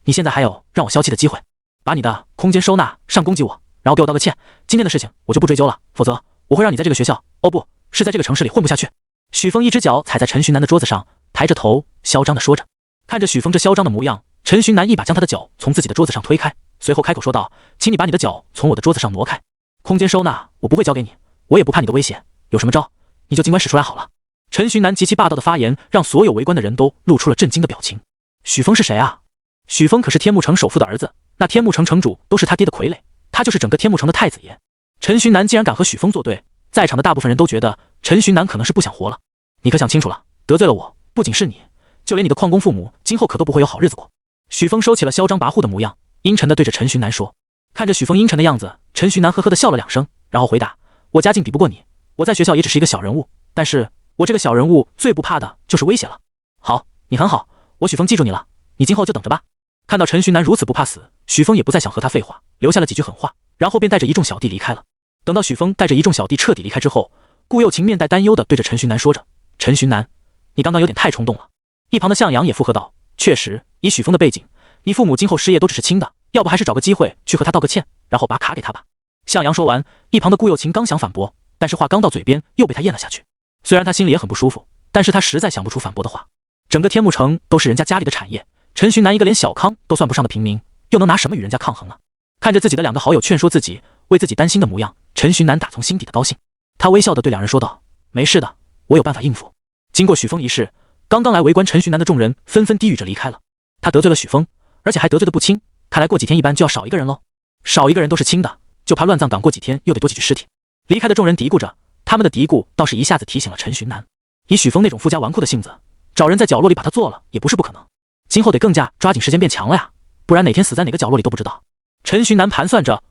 你现在还有让我消气的机会，把你的空间收纳上攻击我，然后给我道个歉，今天的事情我就不追究了，否则我会让你在这个学校，哦不是在这个城市里混不下去。许峰一只脚踩在陈寻南的桌子上，抬着头嚣张地说着。看着许峰这嚣张的模样，陈寻南一把将他的脚从自己的桌子上推开，随后开口说道：请你把你的脚从我的桌子上挪开，空间收纳我不会交给你，我也不怕你的威胁，有什么招你就尽管使出来好了。陈寻南极其霸道的发言让所有围观的人都露出了震惊的表情。许峰是谁啊？许峰可是天幕城首富的儿子，那天幕城城主都是他爹的傀儡，他就是整个天幕城的太子爷。陈寻南竟然敢和许峰作对，在场的大部分人都觉得陈寻南可能是不想活了。你可想清楚了，得罪了我，不仅是你，就连你的矿工父母今后可都不会有好日子过。许峰收起了嚣张跋扈的模样，阴沉地对着陈寻南说。看着许峰阴沉的样子，陈寻南呵呵地笑了2声，然后回答：我家境比不过你，我在学校也只是一个小人物，但是我这个小人物最不怕的就是威胁了。好，你很好，我许峰记住你了，你今后就等着吧。看到陈寻南如此不怕死，许峰也不再想和他废话，留下了几句狠话，然后便带着一众小弟离开了。等到许峰带着一众小弟彻底离开之后，顾又晴面带担忧地对着陈寻南说着：陈寻南，你刚刚有点太冲动了。一旁的向阳也附和道：确实，以许峰的背景，你父母今后失业都只是轻的，要不还是找个机会去和他道个歉，然后把卡给他吧。向阳说完，一旁的顾又晴刚想反驳，但是话刚到嘴边又被他咽了下去。虽然他心里也很不舒服，但是他实在想不出反驳的话。整个天幕城都是人家家里的产业，陈寻南一个连小康都算不上的平民，又能拿什么与人家抗衡呢？看着自己的2个好友劝说自己，为自己担心的模样，陈寻南打从心底的高兴。他微笑地对2人说道：没事的，我有办法应付。经过许峰一事，刚刚来围观陈寻南的众人纷纷低语着离开了。他得罪了许峰，而且还得罪的不轻，看来过几天一般就要少一个人喽。少一个人都是轻的，就怕乱葬岗过几天又得多几具尸体。离开的众人嘀咕着，他们的嘀咕倒是一下子提醒了陈寻南。以许峰那种富家纨绔的性子，找人在角落里把他做了也不是不可能，今后得更加抓紧时间变强了呀，不然哪天死在哪个角落里都不知道。陈寻南盘算着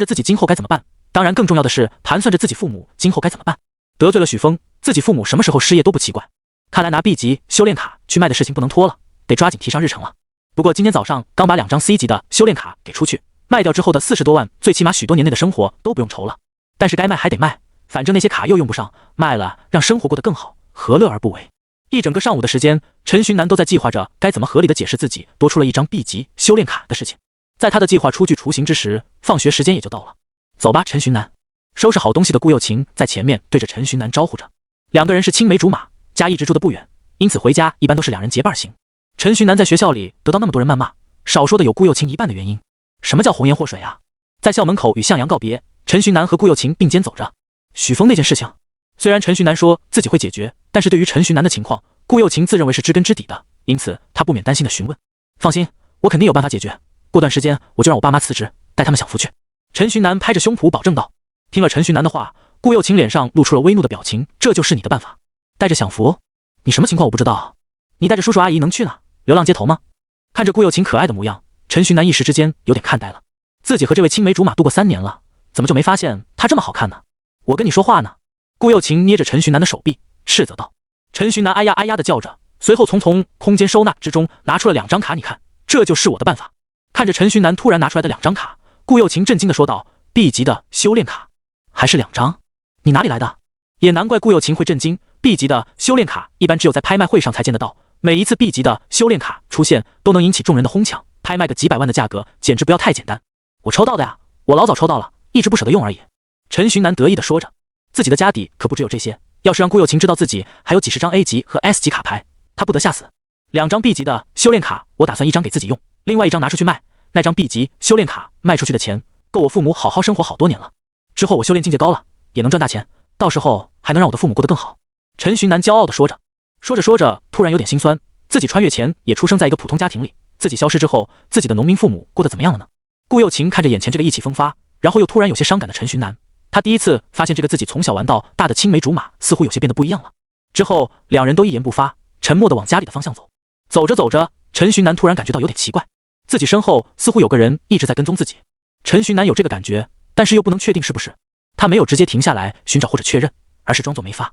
自己今后该怎么办，当然更重要的是盘算着自己父母今后该怎么办。得罪了许峰，自己父母什么时候失业都不奇怪。看来拿 B 级修炼卡去卖的事情不能拖了，得抓紧提上日程了。不过今天早上刚把2张 C 级的修炼卡给出去，卖掉之后的40多万，最起码许多年内的生活都不用愁了。但是该卖还得卖，反正那些卡又用不上，卖了让生活过得更好，何乐而不为？一整个上午的时间，陈寻南都在计划着该怎么合理的解释自己多出了1张 B 级修炼卡的事情。在他的计划初具雏形之时，放学时间也就到了。走吧，陈寻南。收拾好东西的顾又晴在前面对着陈寻南招呼着。2个人是青梅竹马，家一直住得不远，因此回家一般都是2人结伴行。陈寻南在学校里得到那么多人谩骂，少说的有顾又晴一半的原因。什么叫红颜祸水啊？在校门口与向阳告别，陈寻南和顾又晴并肩走着。许峰那件事情，虽然陈寻南说自己会解决，但是对于陈寻南的情况，顾又晴自认为是知根知底的，因此他不免担心的询问：放心，我肯定有办法解决，过段时间我就让我爸妈辞职，带他们享福去。陈寻南拍着胸脯保证道。听了陈寻南的话，顾又晴脸上露出了微怒的表情。这就是你的办法？带着享福？你什么情况我不知道？你带着叔叔阿姨能去哪？流浪街头吗？看着顾又晴可爱的模样，陈寻南一时之间有点看呆了。自己和这位青梅竹马度过3年了，怎么就没发现她这么好看呢？我跟你说话呢。顾又晴捏着陈寻南的手臂斥责道。陈寻南哎呀哎呀的叫着，随后从空间收纳之中拿出了2张卡。你看，这就是我的办法。看着陈寻南突然拿出来的2张卡，顾又晴震惊的说道： B 级的修炼卡，还是2张？你哪里来的？也难怪顾有情会震惊。B 级的修炼卡一般只有在拍卖会上才见得到，每一次 B 级的修炼卡出现都能引起众人的哄抢，拍卖个几百万的价格，简直不要太简单。我抽到的呀，我老早抽到了，一直不舍得用而已。陈寻南得意地说着，自己的家底可不只有这些，要是让顾有情知道自己还有几十张 A 级和 S 级卡牌，他不得吓死。2张 B 级的修炼卡，我打算一张给自己用，另外一张拿出去卖。那张 B 级修炼卡卖出去的钱，够我父母好好生活好多年了。之后我修炼境界高了，也能赚大钱，到时候还能让我的父母过得更好。陈寻南骄傲地说着，说着说着，突然有点心酸，自己穿越前也出生在一个普通家庭里，自己消失之后，自己的农民父母过得怎么样了呢？顾有情看着眼前这个意气风发，然后又突然有些伤感的陈寻南，他第一次发现这个自己从小玩到大的青梅竹马似乎有些变得不一样了。之后两人都一言不发，沉默地往家里的方向走。走着走着，陈寻南突然感觉到有点奇怪，自己身后似乎有个人一直在跟踪自己。陈寻南有这个感觉，但是又不能确定是不是。他没有直接停下来寻找或者确认，而是装作没发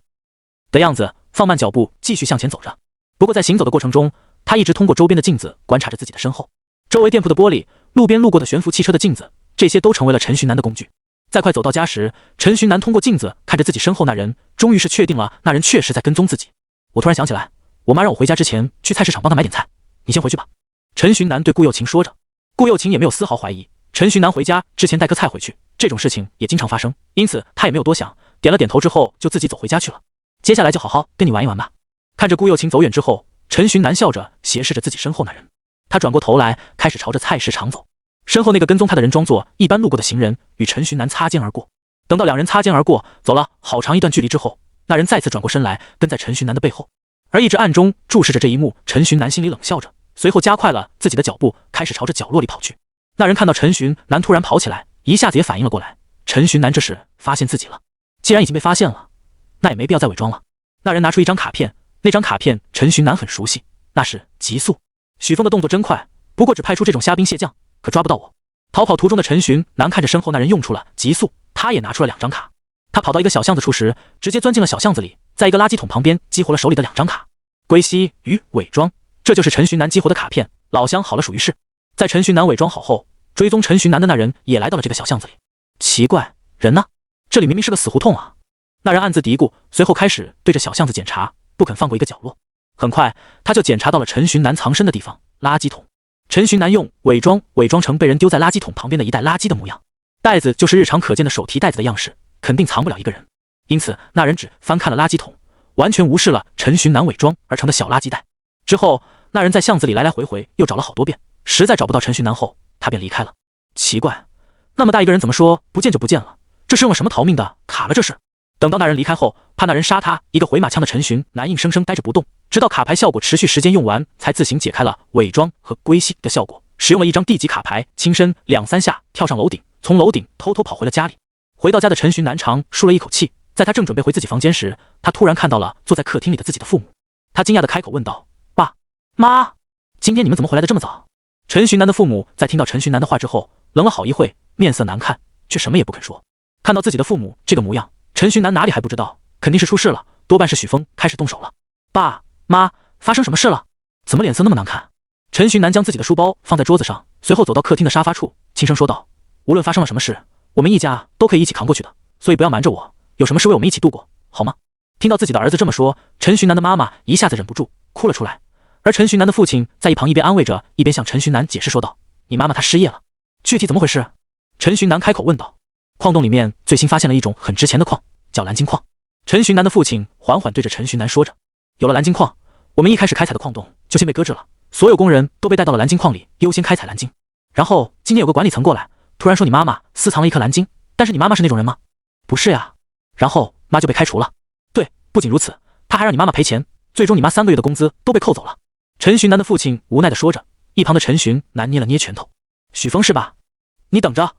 的样子，放慢脚步继续向前走着。不过在行走的过程中，他一直通过周边的镜子观察着自己的身后，周围店铺的玻璃，路边路过的悬浮汽车的镜子，这些都成为了陈寻南的工具。在快走到家时，陈寻南通过镜子看着自己身后那人，终于是确定了那人确实在跟踪自己。我突然想起来，我妈让我回家之前去菜市场帮她买点菜，你先回去吧。陈寻南对顾有情说着。顾有情也没有丝毫怀疑陈寻南回家之前带颗菜回去，这种事情也经常发生，因此他也没有多想，点了点头之后就自己走回家去了。接下来就好好跟你玩一玩吧。看着顾有情走远之后，陈寻南笑着斜视着自己身后那人，他转过头来开始朝着菜市场走。身后那个跟踪他的人装作一般路过的行人，与陈寻南擦肩而过。等到两人擦肩而过，走了好长一段距离之后，那人再次转过身来跟在陈寻南的背后。而一直暗中注视着这一幕，陈寻南心里冷笑着，随后加快了自己的脚步，开始朝着角落里跑去。那人看到陈寻南突然跑起来，一下子也反应了过来。陈寻南这时发现自己了，既然已经被发现了，那也没必要再伪装了。那人拿出一张卡片，那张卡片陈寻南很熟悉，那是极速。许峰的动作真快，不过只派出这种虾兵蟹将，可抓不到我。逃跑途中的陈寻南看着身后那人用出了极速，他也拿出了2张卡。他跑到一个小巷子处时，直接钻进了小巷子里，在一个垃圾桶旁边激活了手里的2张卡。归西与伪装，这就是陈寻南激活的卡片。老乡好了属于是。在陈寻南伪装好后，追踪陈寻南的那人也来到了这个小巷子里。奇怪，人呢？这里明明是个死胡同啊！那人暗自嘀咕，随后开始对着小巷子检查，不肯放过一个角落。很快，他就检查到了陈寻南藏身的地方——垃圾桶。陈寻南用伪装成被人丢在垃圾桶旁边的一袋垃圾的模样，袋子就是日常可见的手提袋子的样式，肯定藏不了一个人。因此，那人只翻看了垃圾桶，完全无视了陈寻南伪装而成的小垃圾袋。之后，那人在巷子里来来回回又找了好多遍，实在找不到陈寻南后，他便离开了。奇怪，那么大一个人怎么说不见就不见了？这是用了什么逃命的卡了？这是。等到那人离开后，怕那人杀他一个回马枪的陈寻南硬生生呆着不动，直到卡牌效果持续时间用完，才自行解开了伪装和归西的效果，使用了1张地级卡牌，轻身2-3下跳上楼顶，从楼顶偷偷跑回了家里。回到家的陈寻南长舒了一口气，在他正准备回自己房间时，他突然看到了坐在客厅里的自己的父母。他惊讶地开口问道：“爸妈，今天你们怎么回来的这么早？”陈寻南的父母在听到陈寻南的话之后，愣了好一会，面色难看，却什么也不肯说。看到自己的父母这个模样，陈寻南哪里还不知道，肯定是出事了，多半是许峰开始动手了。爸妈，发生什么事了？怎么脸色那么难看？陈寻南将自己的书包放在桌子上，随后走到客厅的沙发处，轻声说道：“无论发生了什么事，我们一家都可以一起扛过去的，所以不要瞒着我，有什么事为我们一起度过，好吗？”听到自己的儿子这么说，陈寻南的妈妈一下子忍不住哭了出来，而陈寻南的父亲在一旁一边安慰着，一边向陈寻南解释说道：“你妈妈她失业了，具体怎么回事？”陈寻南开口问道。矿洞里面最新发现了一种很值钱的矿，叫蓝金矿。陈寻南的父亲缓缓对着陈寻南说着：“有了蓝金矿，我们一开始开采的矿洞就先被搁置了，所有工人都被带到了蓝金矿里优先开采蓝金。然后今天有个管理层过来，突然说你妈妈私藏了一颗蓝金，但是你妈妈是那种人吗？不是呀。然后妈就被开除了。对，不仅如此，他还让你妈妈赔钱，最终你妈3个月的工资都被扣走了。”陈寻南的父亲无奈地说着，一旁的陈寻南捏了捏拳头：“许峰是吧？你等着，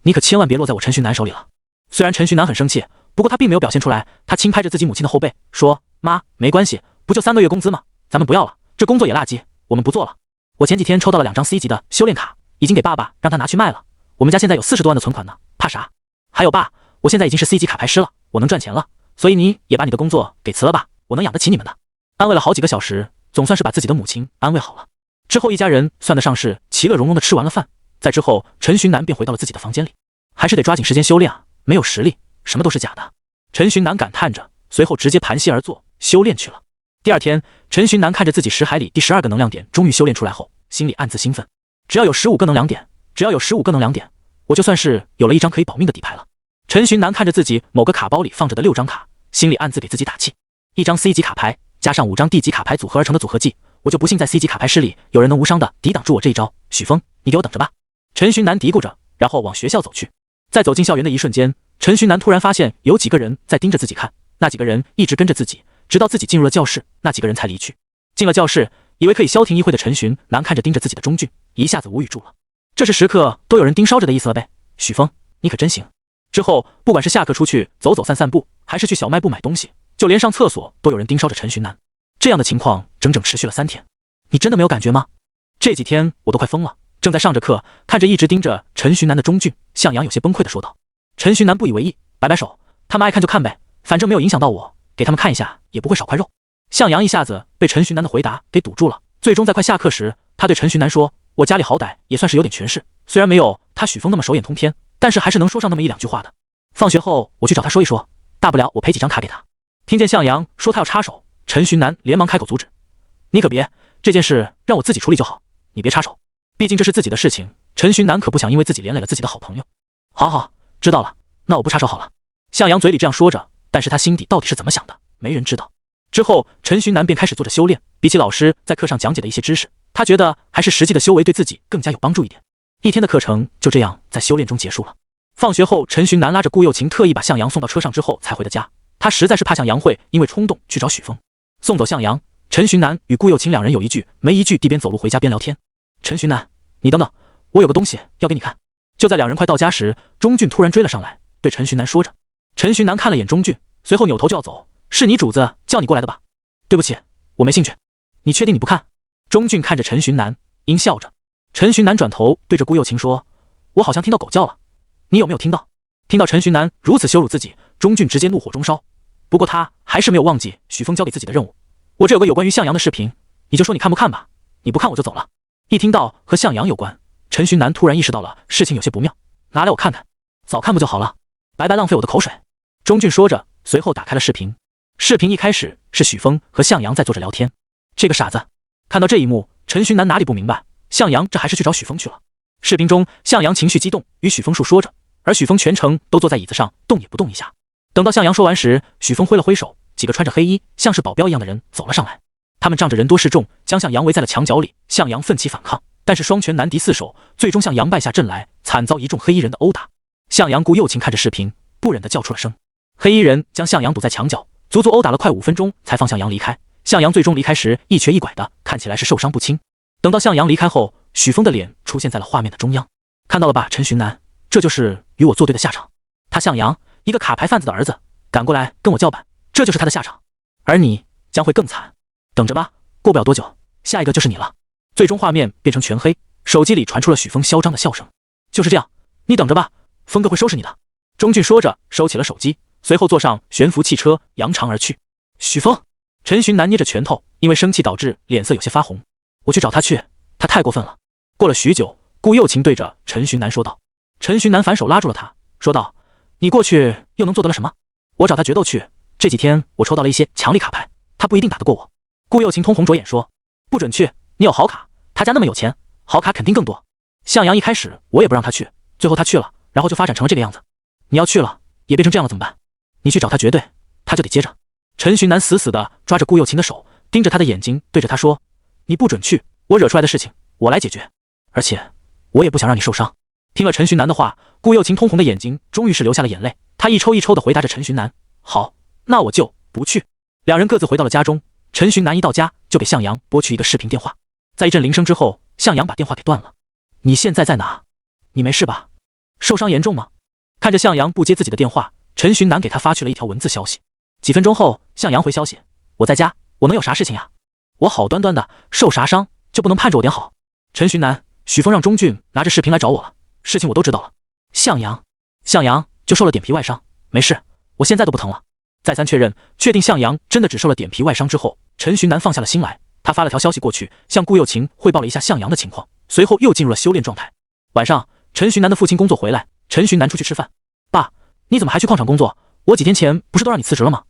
你可千万别落在我陈寻南手里了。”虽然陈寻南很生气，不过他并没有表现出来，他轻拍着自己母亲的后背说：“妈，没关系，不就3个月工资吗？咱们不要了，这工作也垃圾，我们不做了。我前几天抽到了2张 C 级的修炼卡，已经给爸爸让他拿去卖了，我们家现在有40多万的存款呢，怕啥？还有爸，我现在已经是 C 级卡牌师了，我能赚钱了，所以你也把你的工作给辞了吧，我能养得起你们的。”安慰了好几个小时，总算是把自己的母亲安慰好了。之后一家人算得上是其乐融融的吃完了饭，在之后陈寻南便回到了自己的房间里，还是得抓紧时间修炼啊，没有实力什么都是假的。陈寻南感叹着，随后直接盘膝而坐，修炼去了。第二天，陈寻南看着自己识海里第12个能量点终于修炼出来后，心里暗自兴奋。只要有15个能量点，我就算是有了一张可以保命的底牌了。陈寻南看着自己某个卡包里放着的6张卡，心里暗自给自己打气。一张 C 级卡牌加上5张 D 级卡牌组合而成的组合技，我就不信在 C 级卡牌室里有人能无伤的抵挡住我这一招。许峰，你给我等着吧。陈寻南嘀咕着，然后往学校走去。在走进校园的一瞬间，陈寻南突然发现有几个人在盯着自己看，那几个人一直跟着自己，直到自己进入了教室，那几个人才离去。进了教室，以为可以消停一会的陈寻南看着盯着自己的钟俊，一下子无语住了。这是时刻都有人盯梢着的意思了呗？许峰，你可真行。之后，不管是下课出去走走散步，还是去小卖部买东西，就连上厕所都有人盯梢着陈寻南。这样的情况整整持续了3天。你真的没有感觉吗？这几天我都快疯了。正在上着课，看着一直盯着陈寻南的钟俊，向阳有些崩溃地说道。陈寻南不以为意，摆摆手，他们爱看就看呗，反正没有影响到我，给他们看一下也不会少块肉。向阳一下子被陈寻南的回答给堵住了，最终在快下课时，他对陈寻南说，我家里好歹也算是有点权势，虽然没有他许峰那么手眼通天，但是还是能说上那么1、2句话的。放学后我去找他说一说，大不了我赔几张卡给他。听见向阳说他要插手，陈寻南连忙开口阻止，你可别，这件事让我自己处理就好，你别插手，毕竟这是自己的事情，陈寻南可不想因为自己连累了自己的好朋友。好好，知道了，那我不插手好了。向阳嘴里这样说着，但是他心底到底是怎么想的，没人知道。之后，陈寻南便开始做着修炼，比起老师在课上讲解的一些知识，他觉得还是实际的修为对自己更加有帮助一点。一天的课程就这样在修炼中结束了。放学后，陈寻南拉着顾又晴特意把向阳送到车上之后才回的家，他实在是怕向阳会因为冲动去找许峰。送走向阳，陈寻南与顾又晴2人有一句没一句地边走路回家边聊天。陈寻南，你等等，我有个东西要给你看。就在2人快到家时，钟俊突然追了上来，对陈寻南说着。陈寻南看了眼钟俊，随后扭头就要走，是你主子叫你过来的吧？对不起，我没兴趣。你确定你不看？钟俊看着陈寻南，阴笑着。陈寻南转头对着顾又晴说，我好像听到狗叫了，你有没有听到？听到陈寻南如此羞辱自己，钟俊直接怒火中烧。不过他还是没有忘记许峰交给自己的任务，我这有个有关于向阳的视频，你就说你看不看吧，你不看我就走了。一听到和向阳有关，陈寻南突然意识到了事情有些不妙，拿来我看看，早看不就好了，白白浪费我的口水。钟俊说着，随后打开了视频。视频一开始是许峰和向阳在坐着聊天。这个傻子，看到这一幕，陈寻南哪里不明白，向阳这还是去找许峰去了。视频中，向阳情绪激动，与许峰述说着，而许峰全程都坐在椅子上，动也不动一下。等到向阳说完时，许峰挥了挥手，几个穿着黑衣像是保镖一样的人走了上来。他们仗着人多势众，将向阳围在了墙角里。向阳奋起反抗，但是双拳难敌4手，最终向阳败下阵来，惨遭一众黑衣人的殴打。向阳顾又晴看着视频，不忍地叫出了声。黑衣人将向阳堵在墙角，足足殴打了快5分钟，才放向阳离开。向阳最终离开时一瘸一拐的，看起来是受伤不轻。等到向阳离开后，许峰的脸出现在了画面的中央。看到了吧，陈寻南，这就是与我作对的下场。他向阳，一个卡牌贩子的儿子，敢过来跟我叫板，这就是他的下场。而你将会更惨，等着吧，过不了多久，下一个就是你了。最终画面变成全黑，手机里传出了许峰嚣张的笑声。就是这样，你等着吧，峰哥会收拾你的。钟俊说着，收起了手机，随后坐上悬浮汽车扬长而去。许峰，陈寻南捏着拳头，因为生气导致脸色有些发红。我去找他去，他太过分了。过了许久，顾又晴对着陈寻南说道。陈寻南反手拉住了他，说道，你过去又能做得了什么？我找他决斗去，这几天我抽到了一些强力卡牌，他不一定打得过我。顾又晴通红着眼说，不准去，你有好卡，他家那么有钱，好卡肯定更多。向阳一开始我也不让他去，最后他去了，然后就发展成了这个样子。你要去了，也变成这样了怎么办？你去找他绝对，他就得接着。陈寻南死死地抓着顾又晴的手，盯着他的眼睛，对着他说，你不准去，我惹出来的事情我来解决，而且我也不想让你受伤。听了陈寻南的话，顾又晴通红的眼睛终于是流下了眼泪，他一抽一抽地回答着陈寻南，好，那我就不去。2人各自回到了家中，陈寻南一到家就给向阳拨去一个视频电话，在一阵铃声之后，向阳把电话给断了。你现在在哪？你没事吧？受伤严重吗？看着向阳不接自己的电话，陈寻南给他发去了一条文字消息。几分钟后，向阳回消息，我在家，我能有啥事情呀？我好端端的受啥伤就不能盼着我点好？陈寻南，许峰让钟俊拿着视频来找我了，事情我都知道了。向阳就受了点皮外伤，没事，我现在都不疼了。再三确认，确定向阳真的只受了点皮外伤之后，陈寻南放下了心来，他发了条消息过去，向顾又晴汇报了一下向阳的情况，随后又进入了修炼状态。晚上，陈寻南的父亲工作回来，陈寻南出去吃饭。爸，你怎么还去矿场工作？我几天前不是都让你辞职了吗？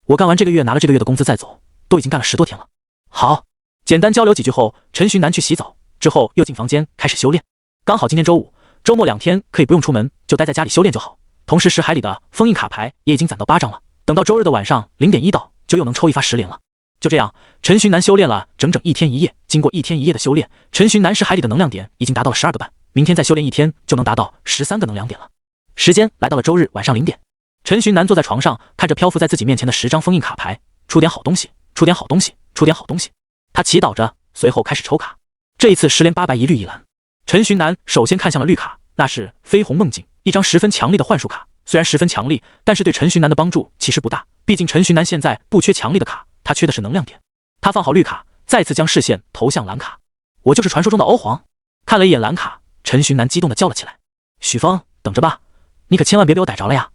我干完这个月拿了这个月的工资再走，都已经干了10多天了。好，简单交流几句后，陈寻南去洗澡，之后又进房间开始修炼。刚好今天周五，周末2天可以不用出门，就待在家里修炼就好。同时石海里的封印卡牌也已经攒到8张了，等到周日的晚上0点1到，就又能抽一发10连了。就这样，陈寻南修炼了整整1天1夜。经过1天1夜的修炼，陈寻南石海里的能量点已经达到了12个半，明天再修炼1天就能达到13个能量点了。时间来到了周日晚上0点，陈寻南坐在床上，看着漂浮在自己面前的10张封印卡牌，出点好东西，出点好东西，出点好东西。他祈祷着，随后开始抽卡。这一次10连8白1绿1蓝。陈寻南首先看向了绿卡，那是绯红梦境，一张十分强力的幻术卡。虽然十分强力，但是对陈寻南的帮助其实不大，毕竟陈寻南现在不缺强力的卡，他缺的是能量点。他放好绿卡，再次将视线投向蓝卡。我就是传说中的欧皇。看了一眼蓝卡，陈寻南激动地叫了起来：许峰，等着吧，你可千万别被我逮着了呀！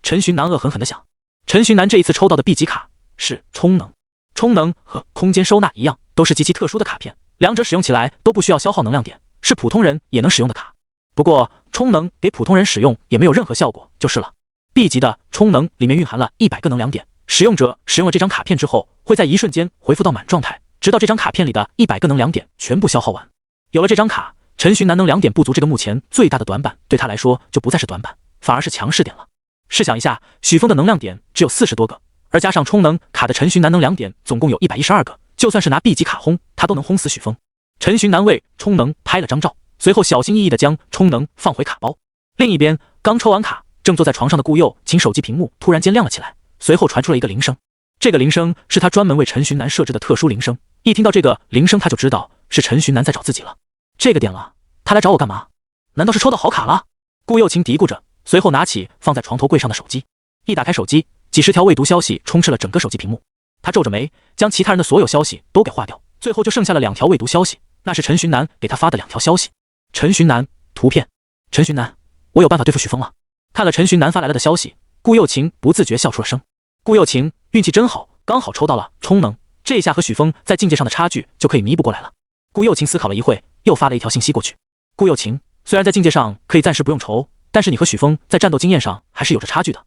陈寻南恶狠狠地想。陈寻南这一次抽到的 B 级卡是充能。充能和空间收纳一样，都是极其特殊的卡片，两者使用起来都不需要消耗能量点，是普通人也能使用的卡。不过充能给普通人使用也没有任何效果就是了。B 级的充能里面蕴含了100个能量点，使用者使用了这张卡片之后，会在一瞬间恢复到满状态，直到这张卡片里的100个能量点全部消耗完。有了这张卡，陈寻南能量点不足这个目前最大的短板，对他来说就不再是短板，反而是强势点了。试想一下，许峰的能量点只有40多个，而加上充能卡的陈寻南能量点总共有112个，就算是拿 B 级卡轰，他都能轰死许峰。陈寻南为充能拍了张照，随后小心翼翼地将充能放回卡包。另一边，刚抽完卡，正坐在床上的顾佑琴手机屏幕突然间亮了起来，随后传出了一个铃声。这个铃声是他专门为陈寻南设置的特殊铃声，一听到这个铃声他就知道是陈寻南在找自己了。这个点了，他来找我干嘛？难道是抽到好卡了？顾佑琴嘀咕着，随后拿起放在床头柜上的手机，一打开手机，几十条未读消息充斥了整个手机屏幕。他皱着眉，将其他人的所有消息都给划掉，最后就剩下了2条未读消息，那是陈寻南给他发的2条消息。陈寻南图片，陈寻南，我有办法对付许峰了。看了陈寻南发来了的消息，顾佑琴不自觉笑出了声。顾佑琴运气真好，刚好抽到了充能，这一下和许峰在境界上的差距就可以弥补过来了。顾佑琴思考了一会，又发了一条信息过去。顾佑琴，虽然在境界上可以暂时不用愁，但是你和许峰在战斗经验上还是有着差距的，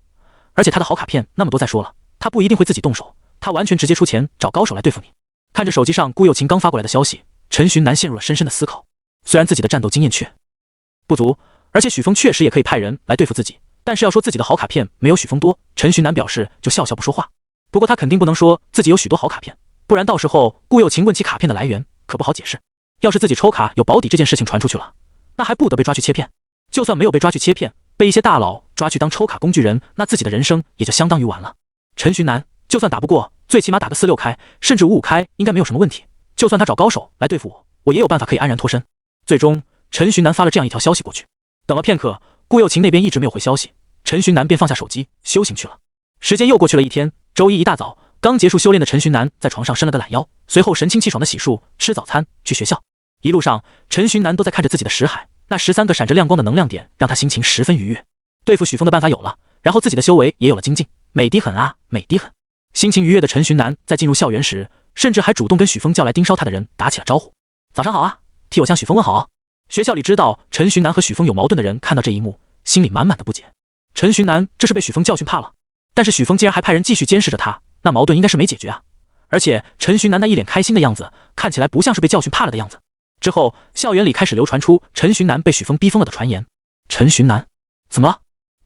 而且他的好卡片那么多，再说了，他不一定会自己动手，他完全直接出钱找高手来对付你。看着手机上顾佑琴刚发过来的消息，陈寻南陷入了深深的思考。虽然自己的战斗经验不足，而且许峰确实也可以派人来对付自己，但是要说自己的好卡片没有许峰多，陈寻南表示就笑笑不说话。不过他肯定不能说自己有许多好卡片，不然到时候顾佑琴问起卡片的来源可不好解释。要是自己抽卡有保底这件事情传出去了，那还不得被抓去切片？就算没有被抓去切片，被一些大佬抓去当抽卡工具人，那自己的人生也就相当于完了。陈寻南就算打不过，最起码打个4-6开，甚至5-5开应该没有什么问题。就算他找高手来对付我，我也有办法可以安然脱身。最终陈寻南发了这样一条消息过去。等了片刻，顾佑琴那边一直没有回消息，陈寻南便放下手机修行去了。时间又过去了1天，周一一大早，刚结束修炼的陈寻南在床上伸了个懒腰，随后神清气爽的洗漱、吃早餐、去学校。一路上，陈寻南都在看着自己的识海，那13个闪着亮光的能量点让他心情十分愉悦。对付许峰的办法有了，然后自己的修为也有了精进，美的很啊，美的很。心情愉悦的陈寻南在进入校园时，甚至还主动跟许峰叫来盯梢他的人打起了招呼：早上好啊，替我向许峰问好。学校里知道陈寻南和许峰有矛盾的人看到这一幕，心里满满的不解。陈寻南这是被许峰教训怕了，但是许峰竟然还派人继续监视着他，那矛盾应该是没解决啊。而且陈寻南那一脸开心的样子，看起来不像是被教训怕了的样子。之后校园里开始流传出陈寻南被许峰逼疯了的传言。陈寻南怎么了？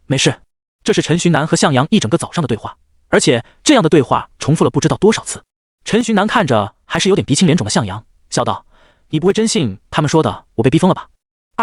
没事。这是陈寻南和向阳一整个早上的对话，而且这样的对话重复了不知道多少次。陈寻南看着还是有点鼻青脸肿的向阳，笑道：你不会真信他们说的我被逼疯了吧？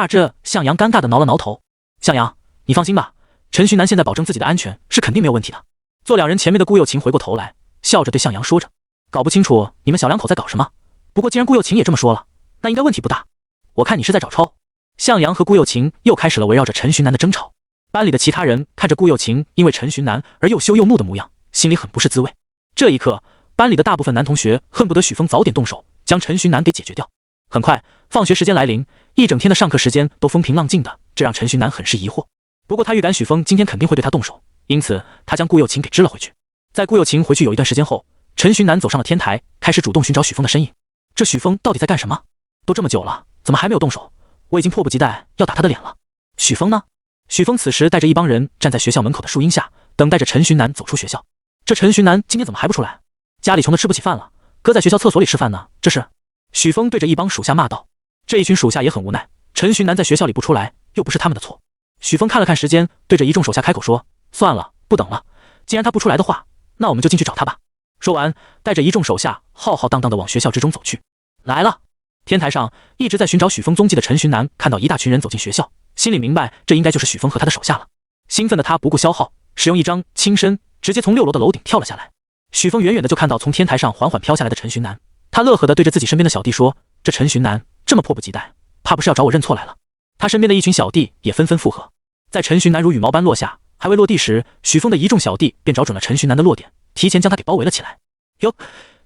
这向阳尴尬的挠了挠头。向阳，你放心吧，陈寻南现在保证自己的安全是肯定没有问题的。坐2人前面的顾佑琴回过头来，笑着对向阳说着：搞不清楚你们小两口在搞什么，不过既然顾佑琴也这么说了，那应该问题不大。我看你是在找抽。向阳和顾佑琴又开始了围绕着陈寻南的争吵。班里的其他人看着顾佑琴因为陈寻南而又羞又怒的模样，心里很不是滋味。这一刻，班里的大部分男同学恨不得许峰早点动手，将陈寻南给解决掉。很快，放学时间来临，一整天的上课时间都风平浪静的，这让陈寻南很是疑惑。不过他预感许峰今天肯定会对他动手，因此他将顾佑琴给支了回去。在顾佑琴回去有一段时间后，陈寻南走上了天台，开始主动寻找许峰的身影。这许峰到底在干什么？都这么久了，怎么还没有动手？我已经迫不及待要打他的脸了。许峰呢？许峰此时带着一帮人站在学校门口的树荫下，等待着陈寻南走出学校。这陈寻南今天怎么还不出来？家里穷得吃不起饭了，哥在学校厕所里吃饭呢，这是？许峰对着一帮属下骂道。这一群属下也很无奈，陈寻南在学校里不出来，又不是他们的错。许峰看了看时间，对着一众手下开口说：“算了，不等了，既然他不出来的话，那我们就进去找他吧。”说完，带着一众手下浩浩荡荡地往学校之中走去。来了！天台上一直在寻找许峰踪迹的陈寻南看到一大群人走进学校，心里明白这应该就是许峰和他的手下了。兴奋的他不顾消耗，使用一张轻身，直接从6楼的楼顶跳了下来。许峰远远的就看到从天台上缓缓飘下来的陈寻南，他乐呵地对着自己身边的小弟说：“这陈寻南这么迫不及待，怕不是要找我认错来了？”他身边的一群小弟也纷纷附和。在陈寻南如羽毛般落下，还未落地时，许峰的一众小弟便找准了陈寻南的落点，提前将他给包围了起来。哟，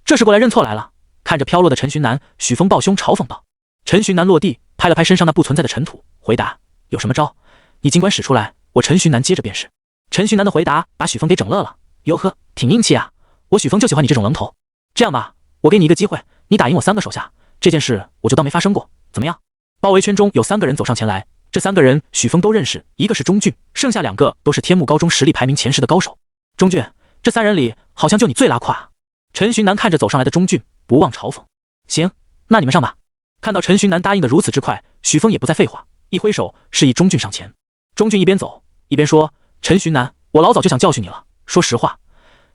这是过来认错来了？看着飘落的陈寻南，许峰抱胸嘲讽道。陈寻南落地，拍了拍身上那不存在的尘土，回答：“有什么招？你尽管使出来，我陈寻南接着便是。”陈寻南的回答把许峰给整乐了。哟呵，挺硬气啊！我许峰就喜欢你这种愣头。这样吧，我给你一个机会，你打赢我3个手下，这件事我就当没发生过，怎么样？包围圈中有3个人走上前来，这3个人许峰都认识，一个是钟俊，剩下2个都是天幕高中实力排名前10的高手。钟俊，这3人里好像就你最拉胯。陈寻南看着走上来的钟俊，不忘嘲讽。行，那你们上吧。看到陈寻南答应的如此之快，许峰也不再废话，一挥手示意钟俊上前。钟俊一边走一边说：“陈寻南，我老早就想教训你了。说实话，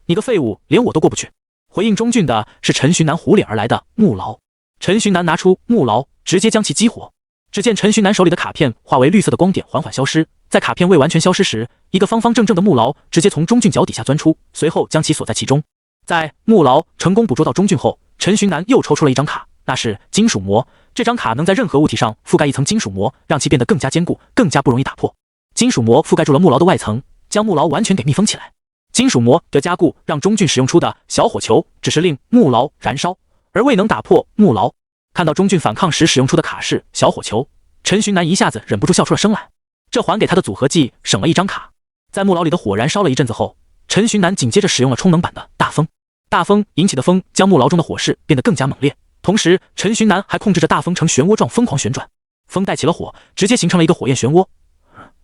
你个废物，连我都过不去。”回应钟俊的是陈寻南虎脸而来的木牢。陈寻南拿出木牢，直接将其激活。只见陈寻南手里的卡片化为绿色的光点，缓缓消失。在卡片未完全消失时，一个方方正正的木牢直接从钟俊脚底下钻出，随后将其锁在其中。在木牢成功捕捉到钟俊后，陈寻南又抽出了一张卡，那是金属膜。这张卡能在任何物体上覆盖一层金属膜，让其变得更加坚固，更加不容易打破。金属膜覆盖住了木牢的外层，将木牢完全给密封起来。金属膜的加固让钟俊使用出的小火球只是令木牢燃烧，而未能打破木牢。看到钟俊反抗时使用出的卡是小火球，陈寻南一下子忍不住笑出了声来。这还给他的组合技省了一张卡。在木牢里的火燃烧了一阵子后，陈寻南紧接着使用了充能版的大风。大风引起的风将木牢中的火势变得更加猛烈，同时陈寻南还控制着大风呈漩涡状疯狂旋转，风带起了火，直接形成了一个火焰漩涡。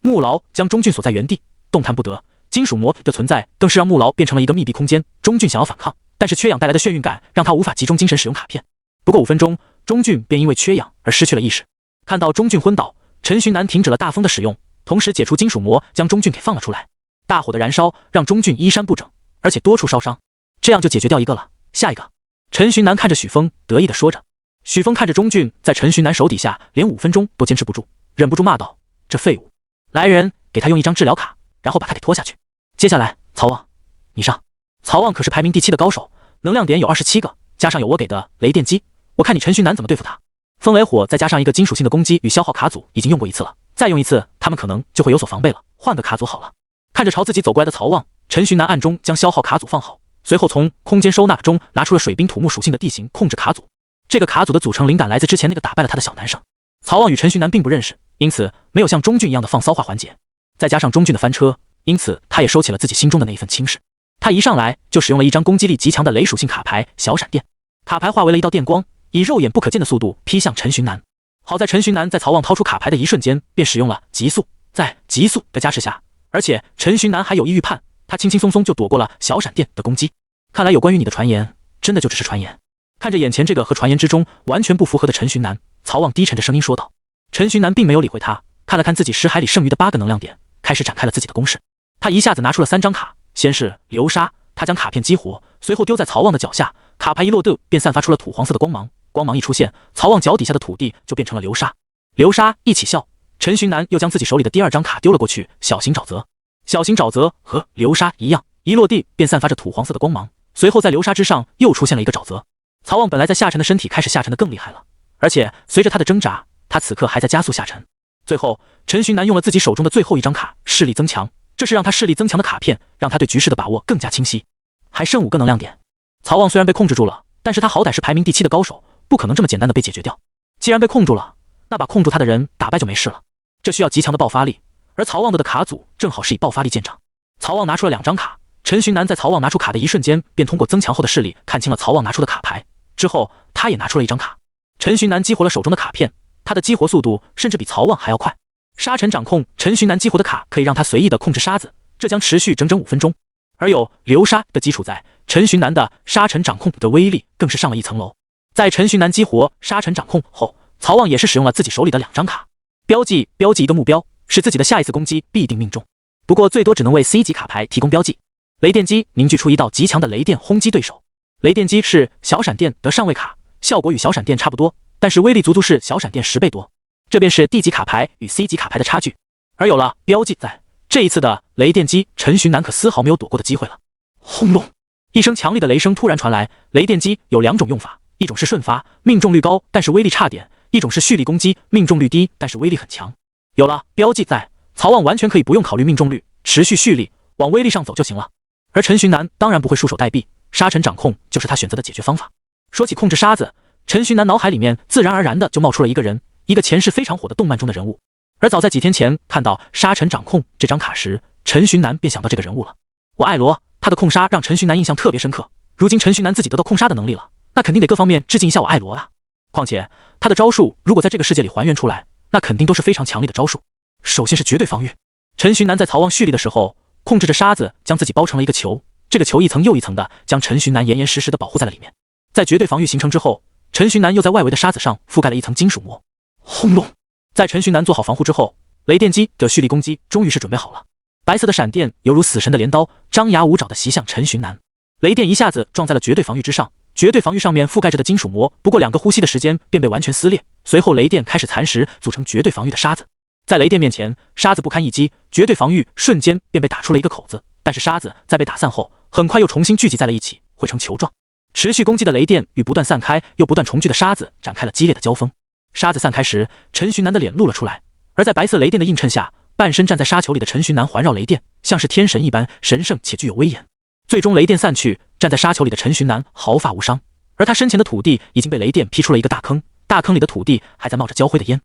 木牢将钟俊锁在原地，动弹不得。金属膜的存在更是让木牢变成了一个密闭空间。钟俊想要反抗，但是缺氧带来的眩晕感让他无法集中精神使用卡片。不过5分钟，钟俊便因为缺氧而失去了意识。看到钟俊昏倒，陈寻南停止了大风的使用，同时解除金属膜，将钟俊给放了出来。大火的燃烧让钟俊衣衫不整，而且多处烧伤。这样就解决掉一个了，下一个。陈寻南看着许峰，得意地说着。许峰看着钟俊在陈寻南手底下连5分钟都坚持不住，忍不住骂道：“这废物！来人，给他用一张治疗卡，然后把他给拖下去。接下来，曹旺，你上。曹旺可是排名第7的高手，能量点有27个，加上有我给的雷电击，我看你陈寻南怎么对付他。氛围火再加上一个金属性的攻击与消耗卡组已经用过一次了，再用一次，他们可能就会有所防备了，换个卡组好了。”看着朝自己走过来的曹旺，陈寻南暗中将消耗卡组放好，随后从空间收纳中拿出了水冰土木属性的地形控制卡组。这个卡组的组成灵感来自之前那个打败了他的小男生。曹旺与陈寻南并不认识，因此没有像钟俊一样的放骚话环节，再加上钟俊的翻车，因此他也收起了自己心中的那一份轻视。他一上来就使用了一张攻击力极强的雷属性卡牌小闪电，卡牌化为了一道电光，以肉眼不可见的速度劈向陈寻南。好在陈寻南在曹旺掏出卡牌的一瞬间便使用了极速，在极速的加持下，而且陈寻南还有意预判，他轻轻松松就躲过了小闪电的攻击。看来有关于你的传言真的就只是传言。看着眼前这个和传言之中完全不符合的陈寻南，曹旺低沉着声音说道。陈寻南并没有理会他，看了看自己识海里剩余的8个能量点，开始展开了自己的攻势。他一下子拿出了3张卡，先是流沙，他将卡片激活，随后丢在曹旺的脚下，卡牌一落地便散发出了土黄色的光芒，光芒一出现，曹旺脚底下的土地就变成了流沙。流沙一起笑，陈寻南又将自己手里的第2张卡丢了过去，小型沼泽。小型沼泽和流沙一样，一落地便散发着土黄色的光芒，随后在流沙之上又出现了一个沼泽。曹旺本来在下沉的身体开始下沉的更厉害了，而且随着他的挣扎，他此刻还在加速下沉。最后陈寻南用了自己手中的最后1张卡视力增强，这是让他视力增强的卡片，让他对局势的把握更加清晰。还剩5个能量点，曹旺虽然被控制住了，但是他好歹是排名第7的高手，不可能这么简单的被解决掉。既然被控住了，那把控住他的人打败就没事了，这需要极强的爆发力，而曹旺的卡组正好是以爆发力见长。曹旺拿出了2张卡，陈寻南在曹旺拿出卡的一瞬间便通过增强后的视力看清了曹旺拿出的卡牌，之后他也拿出了1张卡。陈寻南激活了手中的卡片，他的激活速度甚至比曹旺还要快。沙尘掌控陈寻南激活的卡可以让他随意的控制沙子，这将持续整整5分钟。而有流沙的基础在，陈寻南的沙尘掌控的威力更是上了一层楼。在陈寻南激活沙尘掌控后，曹旺也是使用了自己手里的2张卡，标记一个目标，使自己的下一次攻击必定命中。不过最多只能为 C 级卡牌提供标记。雷电击凝聚出一道极强的雷电轰击对手。雷电击是小闪电的上位卡，效果与小闪电差不多，但是威力足足是小闪电10倍多。这便是 D 级卡牌与 C 级卡牌的差距。而有了标记在，这一次的雷电击，陈寻南可丝毫没有躲过的机会了。轰隆！一声强力的雷声突然传来。雷电击有2种用法，一种是瞬发，命中率高，但是威力差点；一种是蓄力攻击，命中率低，但是威力很强。有了标记在，曹旺完全可以不用考虑命中率，持续蓄力往威力上走就行了。而陈寻南当然不会束手待毙，沙尘掌控就是他选择的解决方法。说起控制沙子，陈寻南脑海里面自然而然的就冒出了一个人，一个前世非常火的动漫中的人物。而早在几天前看到沙尘掌控这张卡时，陈寻南便想到这个人物了。我爱罗，他的控沙让陈寻南印象特别深刻。如今陈寻南自己得到控沙的能力了，那肯定得各方面致敬一下我爱罗啊。况且他的招数如果在这个世界里还原出来，那肯定都是非常强力的招数。首先是绝对防御，陈寻南在曹旺蓄力的时候，控制着沙子将自己包成了一个球，这个球一层又一层的将陈寻南严严实实的保护在了里面。在绝对防御形成之后，陈寻南又在外围的沙子上覆盖了一层金属膜。轰隆！在陈寻南做好防护之后，雷电击的蓄力攻击终于是准备好了。白色的闪电犹如死神的镰刀，张牙舞爪的袭向陈寻南。雷电一下子撞在了绝对防御之上，绝对防御上面覆盖着的金属膜，不过2个呼吸的时间便被完全撕裂。随后雷电开始蚕食组成绝对防御的沙子。在雷电面前，沙子不堪一击，绝对防御瞬间便被打出了一个口子。但是沙子在被打散后，很快又重新聚集在了一起，汇成球状。持续攻击的雷电与不断散开又不断重聚的沙子展开了激烈的交锋。沙子散开时，陈寻南的脸露了出来，而在白色雷电的映衬下，半身站在沙球里的陈寻南环绕雷电，像是天神一般神圣且具有威严。最终雷电散去，站在沙球里的陈寻南毫发无伤，而他身前的土地已经被雷电劈出了一个大坑，大坑里的土地还在冒着焦灰的烟，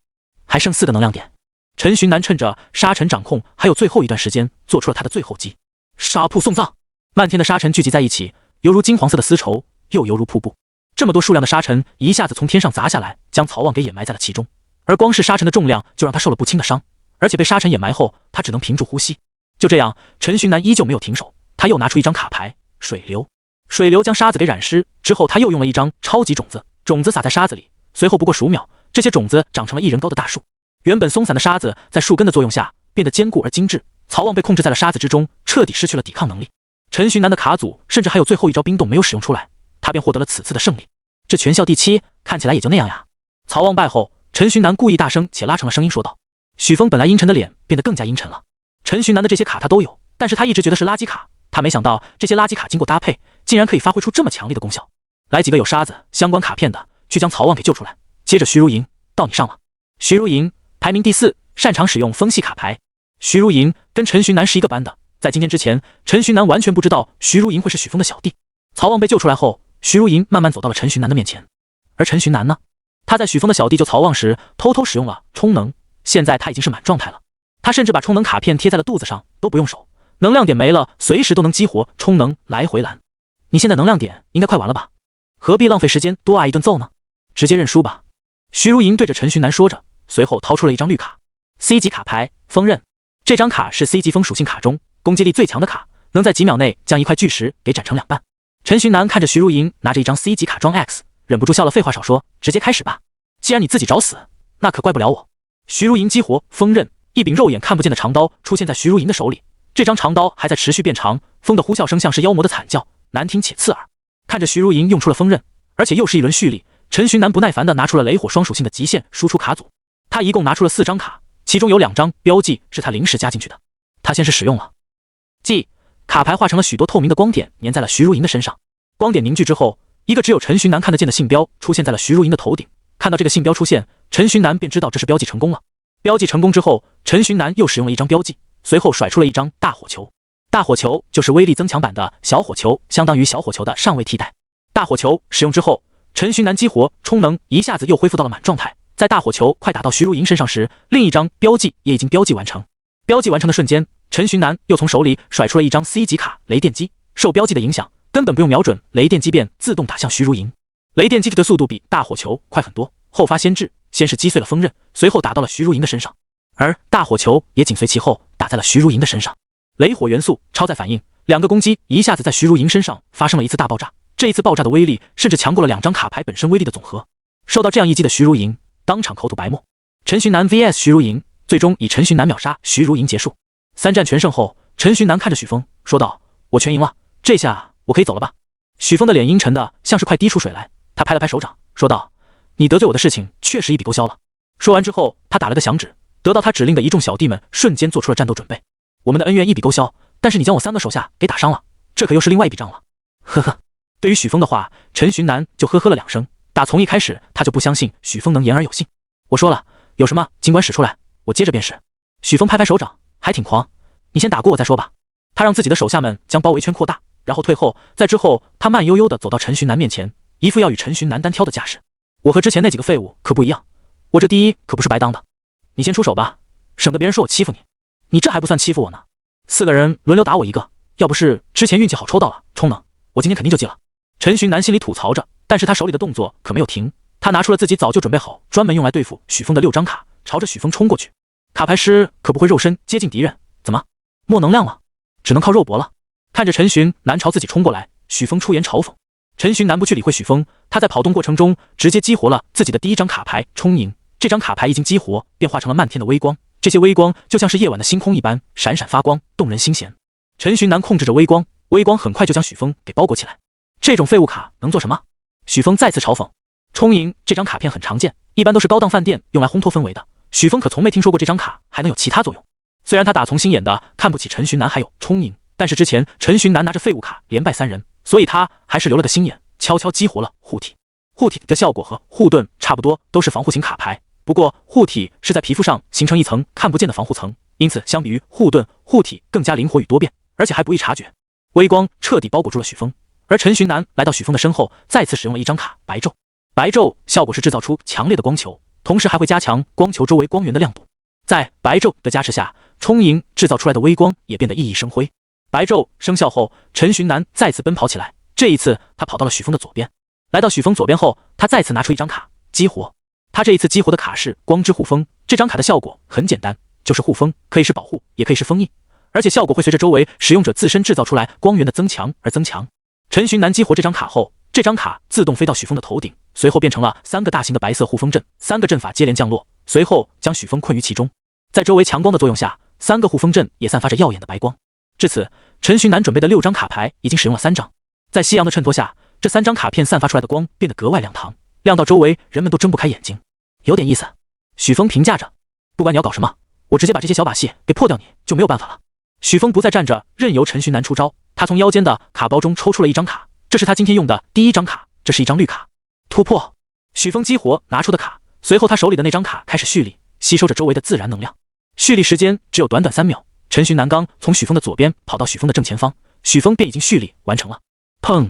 还剩4个能量点。陈寻南趁着沙尘掌控还有最后一段时间，做出了他的最后击。沙瀑送葬，漫天的沙尘聚集在一起，犹如金黄色的丝绸，又犹如瀑布。这么多数量的沙尘一下子从天上砸下来，将曹旺给掩埋在了其中。而光是沙尘的重量就让他受了不轻的伤，而且被沙尘掩埋后，他只能屏住呼吸。就这样，陈寻南依旧没有停手，他又拿出一张卡牌水流。水流将沙子给染湿之后，他又用了一张超级种子，种子撒在沙子里，随后不过数秒，这些种子长成了1人高的大树。原本松散的沙子在树根的作用下变得坚固而精致，曹旺被控制在了沙子之中，彻底失去了抵抗能力。陈寻南的卡组甚至还有最后一招冰冻没有使用出来，他便获得了此次的胜利。这全校第7，看起来也就那样呀。曹旺败后，陈寻南故意大声且拉长了声音说道。许峰本来阴沉的脸变得更加阴沉了。陈寻南的这些卡他都有，但是他一直觉得是垃圾卡，他没想到这些垃圾卡经过搭配，竟然可以发挥出这么强力的功效。来几个有沙子相关卡片的，去将曹旺给救出来。接着徐如莹，到你上了。徐如莹排名第4，擅长使用风系卡牌。徐如莹跟陈寻南是一个班的，在今天之前，陈寻南完全不知道徐如莹会是许峰的小弟。曹旺被救出来后，徐如莹慢慢走到了陈寻南的面前。而陈寻南呢？他在许峰的小弟救曹旺时，偷偷使用了充能，现在他已经是满状态了。他甚至把充能卡片贴在了肚子上，都不用手，能量点没了，随时都能激活充能来回蓝。你现在能量点应该快完了吧？何必浪费时间多挨一顿揍呢？直接认输吧。徐如莹对着陈寻南说着，随后掏出了一张绿卡 ，C 级卡牌锋刃。这张卡是 C 级风属性卡中攻击力最强的卡，能在几秒内将一块巨石给斩成2半。陈寻南看着徐如莹拿着一张 C 级卡装 X， 忍不住笑了。废话少说，直接开始吧。既然你自己找死，那可怪不了我。徐如莹激活锋刃，一柄肉眼看不见的长刀出现在徐如莹的手里。这张长刀还在持续变长，风的呼啸声像是妖魔的惨叫，难听且刺耳。看着徐如莹用出了锋刃，而且又是一轮蓄力，陈寻南不耐烦地拿出了雷火双属性的极限输出卡组。他一共拿出了4张卡，其中有2张标记是他临时加进去的。他先是使用了记，卡牌化成了许多透明的光点，粘在了徐如莹的身上。光点凝聚之后，一个只有陈寻南看得见的信标出现在了徐如莹的头顶。看到这个信标出现，陈寻南便知道这是标记成功了。标记成功之后，陈寻南又使用了一张标记，随后甩出了一张大火球。大火球就是威力增强版的小火球，相当于小火球的上位替代。大火球使用之后，陈寻南激活充能，一下子又恢复到了满状态。在大火球快打到徐如莹身上时，另一张标记也已经标记完成。标记完成的瞬间，陈寻南又从手里甩出了一张 C 级卡雷电击。受标记的影响，根本不用瞄准，雷电击便自动打向徐如莹。雷电击的速度比大火球快很多，后发先至，先是击碎了锋刃，随后打到了徐如莹的身上，而大火球也紧随其后打在了徐如莹的身上。雷火元素超载反应，两个攻击一下子在徐如莹身上发生了一次大爆炸。这一次爆炸的威力甚至强过了两张卡牌本身威力的总和。受到这样一击的徐如莹当场口吐白沫。陈寻南 vs 徐如莹，最终以陈寻南秒杀徐如莹结束。3战全胜后，陈寻南看着许峰说道：“我全赢了，这下我可以走了吧？”许峰的脸阴沉的像是快滴出水来，他拍了拍手掌，说道：“你得罪我的事情确实一笔勾销了。”说完之后，他打了个响指，得到他指令的一众小弟们瞬间做出了战斗准备。我们的恩怨一笔勾销，但是你将我3个手下给打伤了，这可又是另外一笔账了。呵呵。对于许峰的话，陈寻南就呵呵了2声。打从一开始，他就不相信许峰能言而有信。我说了，有什么尽管使出来，我接着便是。许峰拍拍手掌，还挺狂。你先打过我再说吧。他让自己的手下们将包围圈扩大，然后退后，在之后，他慢悠悠地走到陈寻南面前，一副要与陈寻南单挑的架势。我和之前那几个废物可不一样，我这第一可不是白当的。你先出手吧，省得别人说我欺负你。你这还不算欺负我呢。4个人轮流打我一个，要不是之前运气好抽到了充能，我今天肯定就记了。陈寻南心里吐槽着，但是他手里的动作可没有停，他拿出了自己早就准备好专门用来对付许峰的6张卡，朝着许峰冲过去。卡牌师可不会肉身接近敌人，怎么没能量了？只能靠肉搏了。看着陈寻南朝自己冲过来，许峰出言嘲讽。陈寻南不去理会许峰，他在跑动过程中直接激活了自己的第1张卡牌充盈。这张卡牌一经激活，便化成了漫天的微光，这些微光就像是夜晚的星空一般，闪闪发光，动人心弦。陈寻南控制着微光，微光很快就将许峰给包裹起来。这种废物卡能做什么？许峰再次嘲讽。充盈这张卡片很常见，一般都是高档饭店用来烘托氛围的。许峰可从没听说过这张卡还能有其他作用。虽然他打从心眼的看不起陈寻南还有充盈，但是之前陈寻南拿着废物卡连败3人，所以他还是留了个心眼，悄悄激活了护体。护体的效果和护盾差不多，都是防护型卡牌，不过护体是在皮肤上形成一层看不见的防护层，因此相比于护盾，护体更加灵活与多变，而且还不易察觉。微光彻底包裹住了许峰，而陈寻南来到许峰的身后，再次使用了1张卡白昼。白昼效果是制造出强烈的光球，同时还会加强光球周围光源的亮度。在白昼的加持下，充盈制造出来的微光也变得熠熠生辉。白昼生效后，陈寻南再次奔跑起来，这一次他跑到了许峰的左边。来到许峰左边后，他再次拿出1张卡激活。他这一次激活的卡是光之护封，这张卡的效果很简单，就是护封，可以是保护，也可以是封印，而且效果会随着周围使用者自身制造出来光源的增强而增强。陈寻南激活这张卡后，这张卡自动飞到许峰的头顶，随后变成了3个大型的白色护封阵，3个阵法接连降落，随后将许峰困于其中。在周围强光的作用下，3个护封阵也散发着耀眼的白光。至此，陈寻南准备的6张卡牌已经使用了3张。在夕阳的衬托下，这3张卡片散发出来的光变得格外亮堂，亮到周围人们都睁不开眼睛。有点意思，许峰评价着。不管你要搞什么，我直接把这些小把戏给破掉你就没有办法了。许峰不再站着任由陈寻南出招，他从腰间的卡包中抽出了1张卡，这是他今天用的第1张卡，这是1张绿卡。突破！许峰激活拿出的卡，随后他手里的那张卡开始蓄力，吸收着周围的自然能量。蓄力时间只有短短3秒，陈寻南刚从许峰的左边跑到许峰的正前方，许峰便已经蓄力完成了。砰！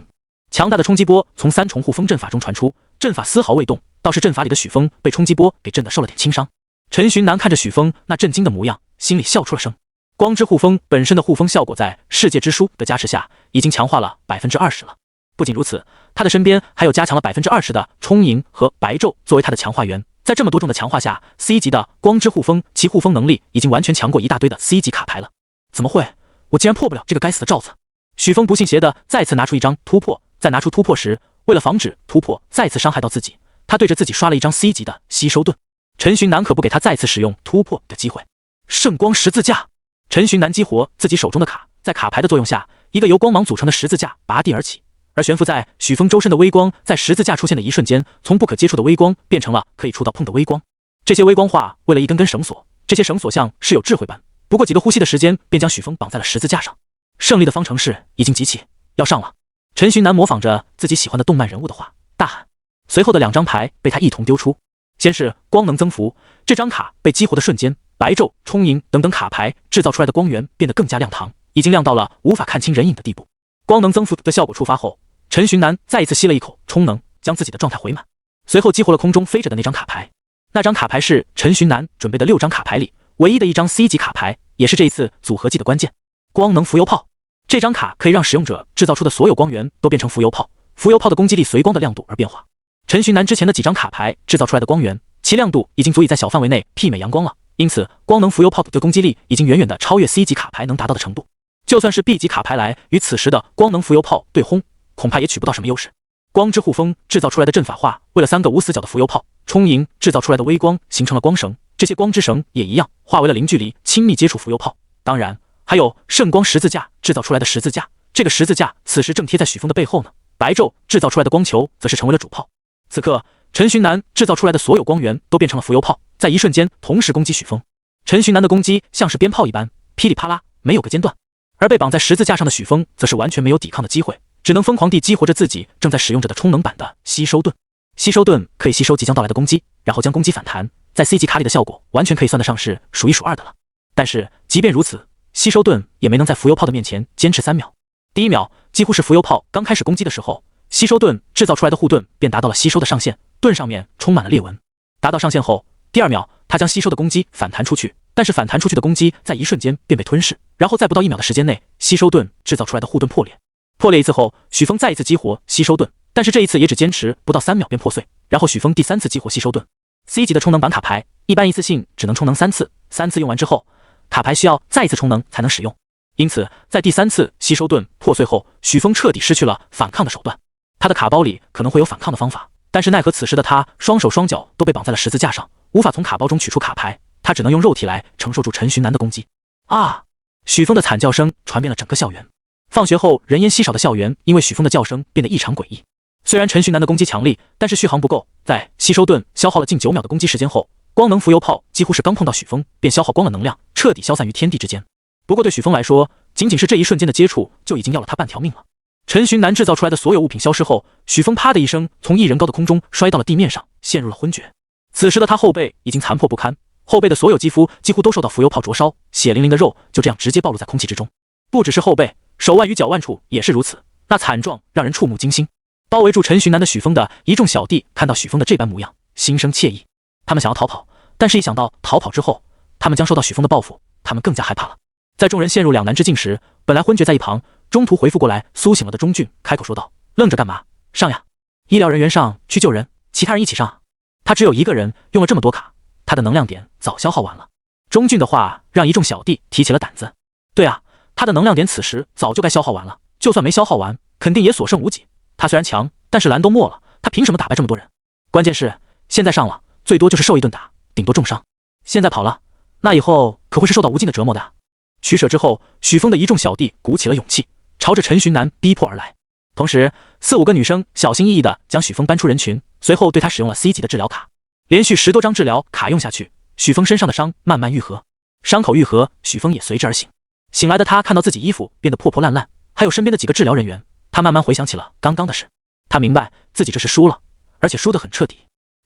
强大的冲击波从3重护封阵法中传出，阵法丝毫未动，倒是阵法里的许峰被冲击波给震得受了点轻伤。陈寻南看着许峰那震惊的模样，心里笑出了声。光之护封本身的护封效果在世界之书的加持下已经强化了 20% 了。不仅如此，他的身边还有加强了 20% 的充盈和白昼作为他的强化源。在这么多种的强化下， C 级的光之护封其护封能力已经完全强过一大堆的 C 级卡牌了。怎么会？我竟然破不了这个该死的罩子！许峰不信邪的再次拿出1张突破，在拿出突破时，为了防止突破再次伤害到自己，他对着自己刷了1张 C 级的吸收盾。陈寻南可不给他再次使用突破的机会。圣光十字架！陈寻南激活自己手中的卡，在卡牌的作用下，一个由光芒组成的十字架拔地而起，而悬浮在许峰周身的微光在十字架出现的一瞬间，从不可接触的微光变成了可以触到碰的微光。这些微光化为了一根根绳索，这些绳索像是有智慧般，不过几个呼吸的时间便将许峰绑在了十字架上。胜利的方程式已经集齐，要上了！陈寻南模仿着自己喜欢的动漫人物的话大喊，随后的2张牌被他一同丢出。先是光能增幅，这张卡被激活的瞬间，白昼、充盈等等卡牌制造出来的光源变得更加亮堂，已经亮到了无法看清人影的地步。光能增幅的效果触发后，陈寻南再一次吸了一口充能，将自己的状态回满，随后激活了空中飞着的那张卡牌。那张卡牌是陈寻南准备的6张卡牌里唯一的1张 C 级卡牌，也是这一次组合技的关键。光能浮游炮，这张卡可以让使用者制造出的所有光源都变成浮游炮，浮游炮的攻击力随光的亮度而变化。陈寻南之前的几张卡牌制造出来的光源，其亮度已经足以在小范围内媲美阳光了，因此光能浮游炮的攻击力已经远远的超越 C 级卡牌能达到的程度。就算是 B 级卡牌来与此时的光能浮游炮对轰，恐怕也取不到什么优势。光之护风制造出来的阵法化为了3个无死角的浮游炮，充盈制造出来的微光形成了光绳，这些光之绳也一样化为了零距离亲密接触浮游炮。当然，还有圣光十字架制造出来的十字架，这个十字架此时正贴在许峰的背后呢。白昼制造出来的光球则是成为了主炮。此刻，陈寻南制造出来的所有光源都变成了浮游炮，在一瞬间同时攻击许峰。陈寻南的攻击像是鞭炮一般，噼里啪啦，没有个间断。而被绑在十字架上的许峰则是完全没有抵抗的机会，只能疯狂地激活着自己正在使用着的充能版的吸收盾。吸收盾可以吸收即将到来的攻击，然后将攻击反弹，在 C 级卡里的效果完全可以算得上是数一数二的了。但是即便如此，吸收盾也没能在浮游炮的面前坚持3秒。第1秒几乎是浮游炮刚开始攻击的时候，吸收盾制造出来的护盾便达到了吸收的上限，盾上面充满了裂纹。达到上限后，第2秒他将吸收的攻击反弹出去，但是反弹出去的攻击在一瞬间便被吞噬，然后在不到1秒的时间内，吸收盾制造出来的护盾破裂。破裂一次后，许峰再一次激活吸收盾，但是这一次也只坚持不到3秒便破碎。然后许峰第3次激活吸收盾。C 级的充能版卡牌一般一次性只能充能3次，3次用完之后，卡牌需要再一次充能才能使用。因此，在第3次吸收盾破碎后，许峰彻底失去了反抗的手段。他的卡包里可能会有反抗的方法，但是奈何此时的他双手双脚都被绑在了十字架上，无法从卡包中取出卡牌，他只能用肉体来承受住陈寻南的攻击。啊！许峰的惨叫声传遍了整个校园。放学后人烟稀少的校园因为许峰的叫声变得异常诡异。虽然陈寻南的攻击强力，但是续航不够，在吸收盾消耗了近9秒的攻击时间后，光能浮游炮几乎是刚碰到许峰便消耗光了能量，彻底消散于天地之间。不过对许峰来说，仅仅是这一瞬间的接触就已经要了他半条命了。陈寻南制造出来的所有物品消失后，许峰啪的一声从1人高的空中摔到了地面上，陷入了昏厥。此时的他后背已经残破不堪，后背的所有肌肤几乎都受到浮游炮灼烧，血淋淋的肉就这样直接暴露在空气之中。不只是后背，手腕与脚腕处也是如此，那惨状让人触目惊心。包围住陈寻南的许峰的一众小弟看到许峰的这般模样，心生怯意。他们想要逃跑，但是一想到逃跑之后他们将受到许峰的报复，他们更加害怕了。在众人陷入两难之境时，本来昏厥在一旁中途回复过来苏醒了的钟俊开口说道：愣着干嘛？上呀！医疗人员上去救人，其他人一起上。他只有一个人，用了这么多卡，他的能量点早消耗完了。钟俊的话让一众小弟提起了胆子。对啊，他的能量点此时早就该消耗完了，就算没消耗完，肯定也所剩无几。他虽然强，但是蓝都没了，他凭什么打败这么多人？关键是现在上了，最多就是受一顿打，顶多重伤。现在跑了，那以后可会是受到无尽的折磨的。取舍之后，许峰的一众小弟鼓起了勇气，朝着陈寻南逼迫而来。同时，4、5个女生小心翼翼地将许峰搬出人群，随后对他使用了 C 级的治疗卡。连续10多张治疗卡用下去，许峰身上的伤慢慢愈合。伤口愈合，许峰也随之而醒。醒来的他看到自己衣服变得破破烂烂，还有身边的几个治疗人员，他慢慢回想起了刚刚的事。他明白自己这是输了，而且输得很彻底。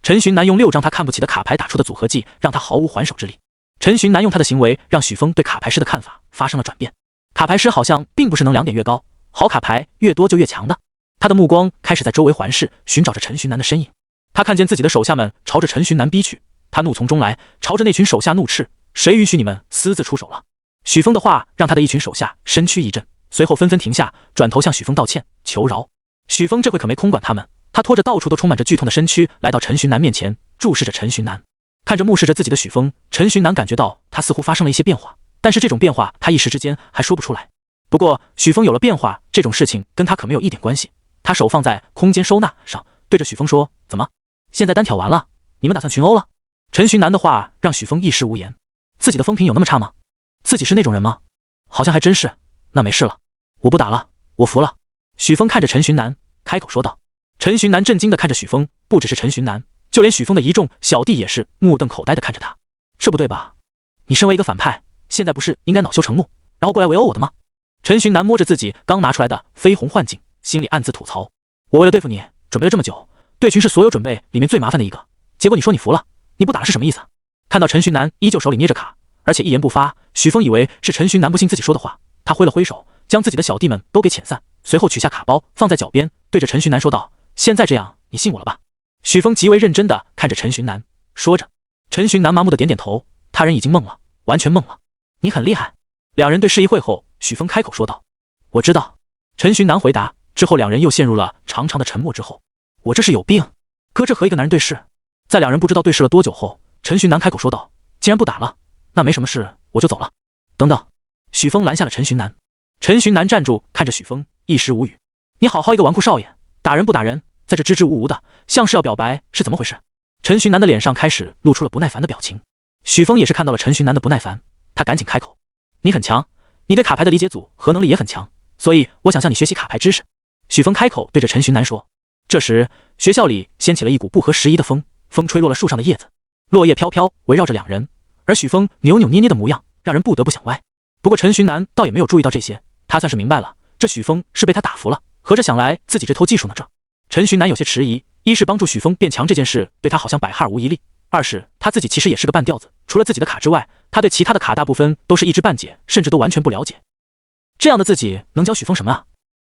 陈寻南用6张他看不起的卡牌打出的组合技，让他毫无还手之力。陈寻南用他的行为让许峰对卡牌师的看法发生了转变。卡牌师好像并不是能2点越高，好卡牌越多就越强的。他的目光开始在周围环视，寻找着陈寻南的身影。他看见自己的手下们朝着陈寻南逼去，他怒从中来，朝着那群手下怒斥：谁允许你们私自出手了？许峰的话让他的一群手下身躯一震，随后纷纷停下，转头向许峰道歉求饶。许峰这回可没空管他们，他拖着到处都充满着剧痛的身躯来到陈寻南面前，注视着陈寻南。看着目视着自己的许峰，陈寻南感觉到他似乎发生了一些变化，但是这种变化他一时之间还说不出来。不过许峰有了变化这种事情跟他可没有一点关系。他手放在空间收纳上，对着许峰说：怎么，现在单挑完了，你们打算群殴了？陈寻南的话让许峰一时无言。自己的风评有那么差吗？自己是那种人吗？好像还真是。那没事了，我不打了，我服了。许峰看着陈寻南开口说道。陈寻南震惊地看着许峰，不只是陈寻南，就连许峰的一众小弟也是目瞪口呆地看着他。这不对吧？你身为一个反派，现在不是应该恼羞成怒，然后过来围殴我的吗？陈寻南摸着自己刚拿出来的绯红幻境，心里暗自吐槽：我为了对付你准备了这么久，对群是所有准备里面最麻烦的一个，结果你说你服了，你不打是什么意思？看到陈寻南依旧手里捏着卡，而且一言不发，许峰以为是陈寻南不信自己说的话，他挥了挥手，将自己的小弟们都给遣散，随后取下卡包放在脚边，对着陈寻南说道：现在这样，你信我了吧？许峰极为认真地看着陈寻南，说着。陈寻南麻木地点点头，他人已经懵了，完全懵了。你很厉害。两人对视一会后，许峰开口说道：我知道。陈寻南回答之后，两人又陷入了长长的沉默之后。我这是有病，哥这和一个男人对视。在两人不知道对视了多久后，陈寻南开口说道：既然不打了，那没什么事，我就走了。等等。许峰拦下了陈寻南。陈寻南站住，看着许峰，一时无语。你好好一个纨绔少爷，打人不打人，在这支支吾吾的，像是要表白，是怎么回事？陈寻南的脸上开始露出了不耐烦的表情。许峰也是看到了陈寻南的不耐烦，他赶紧开口：你很强，你对卡牌的理解组合能力也很强，所以我想向你学习卡牌知识。许峰开口对着陈寻南说。这时学校里掀起了一股不合时宜的风，风吹落了树上的叶子，落叶飘飘围绕着两人，而许峰扭扭捏捏的模样让人不得不想歪。不过陈寻南倒也没有注意到这些，他算是明白了，这许峰是被他打服了，合着想来自己这偷技术呢。这陈寻南有些迟疑，一是帮助许峰变强这件事对他好像百害而无一利，二是他自己其实也是个半吊子，除了自己的卡之外，他对其他的卡大部分都是一知半解，甚至都完全不了解。这样的自己能教许峰什么啊？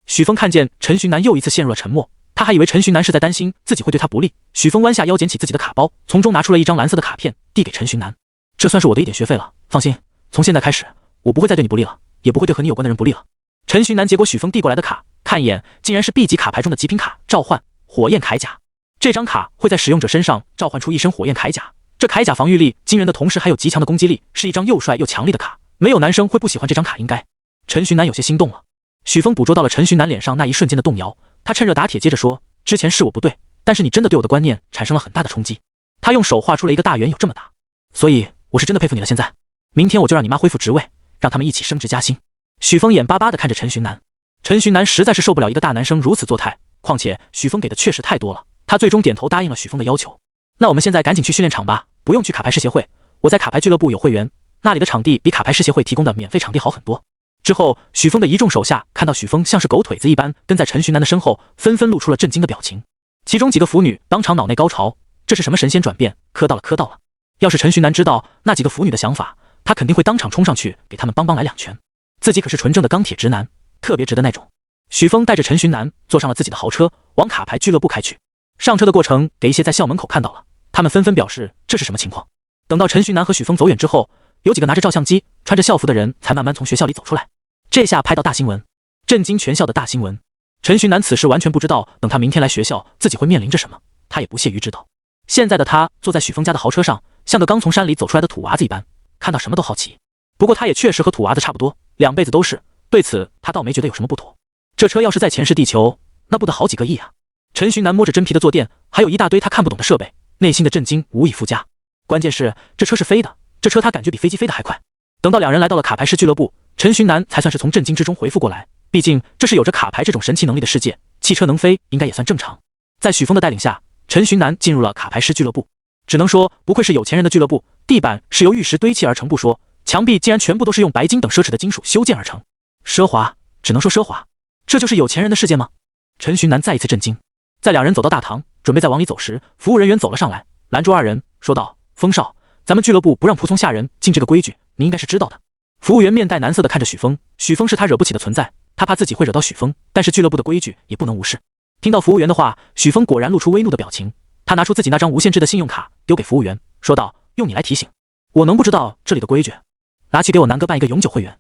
许峰看见陈寻南又一次陷入了沉默，他还以为陈寻南是在担心自己会对他不利。许峰弯下腰捡起自己的卡包，从中拿出了一张蓝色的卡片递给陈寻南。这算是我的一点学费了，放心，从现在开始我不会再对你不利了，也不会对和你有关的人不利了。陈寻南接过许峰递过来的卡，看一眼，竟然是 B 级卡牌中的极品卡召唤火焰铠甲。这张卡会在使用者身上召唤出一身火焰铠甲，这铠甲防御力惊人的同时还有极强的攻击力，是一张又帅又强力的卡，没有男生会不喜欢这张卡应该。陈寻南有些心动了。许峰捕捉到了陈寻南脸上那一瞬间的动摇，他趁热打铁接着说，之前是我不对，但是你真的对我的观念产生了很大的冲击。他用手画出了一个大圆，有这么大，所以我是真的佩服你了。现在明天我就让你妈恢复职位，让他们一起升职加薪。许峰眼巴巴地看着陈寻南，陈寻南实在是受不了一个大男生如此作态，况且许峰给的确实太多了，他最终点头答应了许峰的要求。那我们现在赶紧去训练场吧，不用去卡牌师协会，我在卡牌俱乐部有会员，那里的场地比卡牌师协会提供的免费场地好很多。之后许峰的一众手下看到许峰像是狗腿子一般跟在陈寻南的身后，纷纷露出了震惊的表情，其中几个腐女当场脑内高潮，这是什么神仙转变，磕到了磕到了。要是陈寻南知道那几个腐女的想法，他肯定会当场冲上去给他们帮来两拳，自己可是纯正的钢铁直男，特别直的那种。许峰带着陈寻南坐上了自己的豪车，往卡牌俱乐部开去。上车的过程给一些在校门口看到了，他们纷纷表示这是什么情况。等到陈寻南和许峰走远之后，有几个拿着照相机穿着校服的人才慢慢从学校里走出来，这下拍到大新闻，震惊全校的大新闻。陈寻南此时完全不知道，等他明天来学校自己会面临着什么，他也不屑于知道。现在的他坐在许峰家的豪车上，像个刚从山里走出来的土娃子一般，看到什么都好奇。不过他也确实和土娃子差不多，两辈子都是，对此他倒没觉得有什么不妥。这车要是在前世地球，那不得好几个亿啊。陈寻南摸着真皮的坐垫，还有一大堆他看不懂的设备，内心的震惊无以复加。关键是这车是飞的，这车他感觉比飞机飞得还快。等到两人来到了卡牌师俱乐部，陈寻南才算是从震惊之中回复过来，毕竟这是有着卡牌这种神奇能力的世界，汽车能飞应该也算正常。在许峰的带领下，陈寻南进入了卡牌师俱乐部。只能说不愧是有钱人的俱乐部，地板是由玉石堆砌而成不说，墙壁竟然全部都是用白金等奢侈的金属修建而成，奢华，只能说奢华。这就是有钱人的世界吗？陈寻南再一次震惊。在两人走到大堂准备再往里走时，服务人员走了上来，拦住二人说道，风少，咱们俱乐部不让仆从下人进，这个规矩你应该是知道的。服务员面带难色地看着许峰，许峰是他惹不起的存在，他怕自己会惹到许峰，但是俱乐部的规矩也不能无视。听到服务员的话，许峰果然露出微怒的表情，他拿出自己那张无限制的信用卡丢给服务员，说道，用你来提醒我，能不知道这里的规矩？拿去给我南哥办一个永久会员。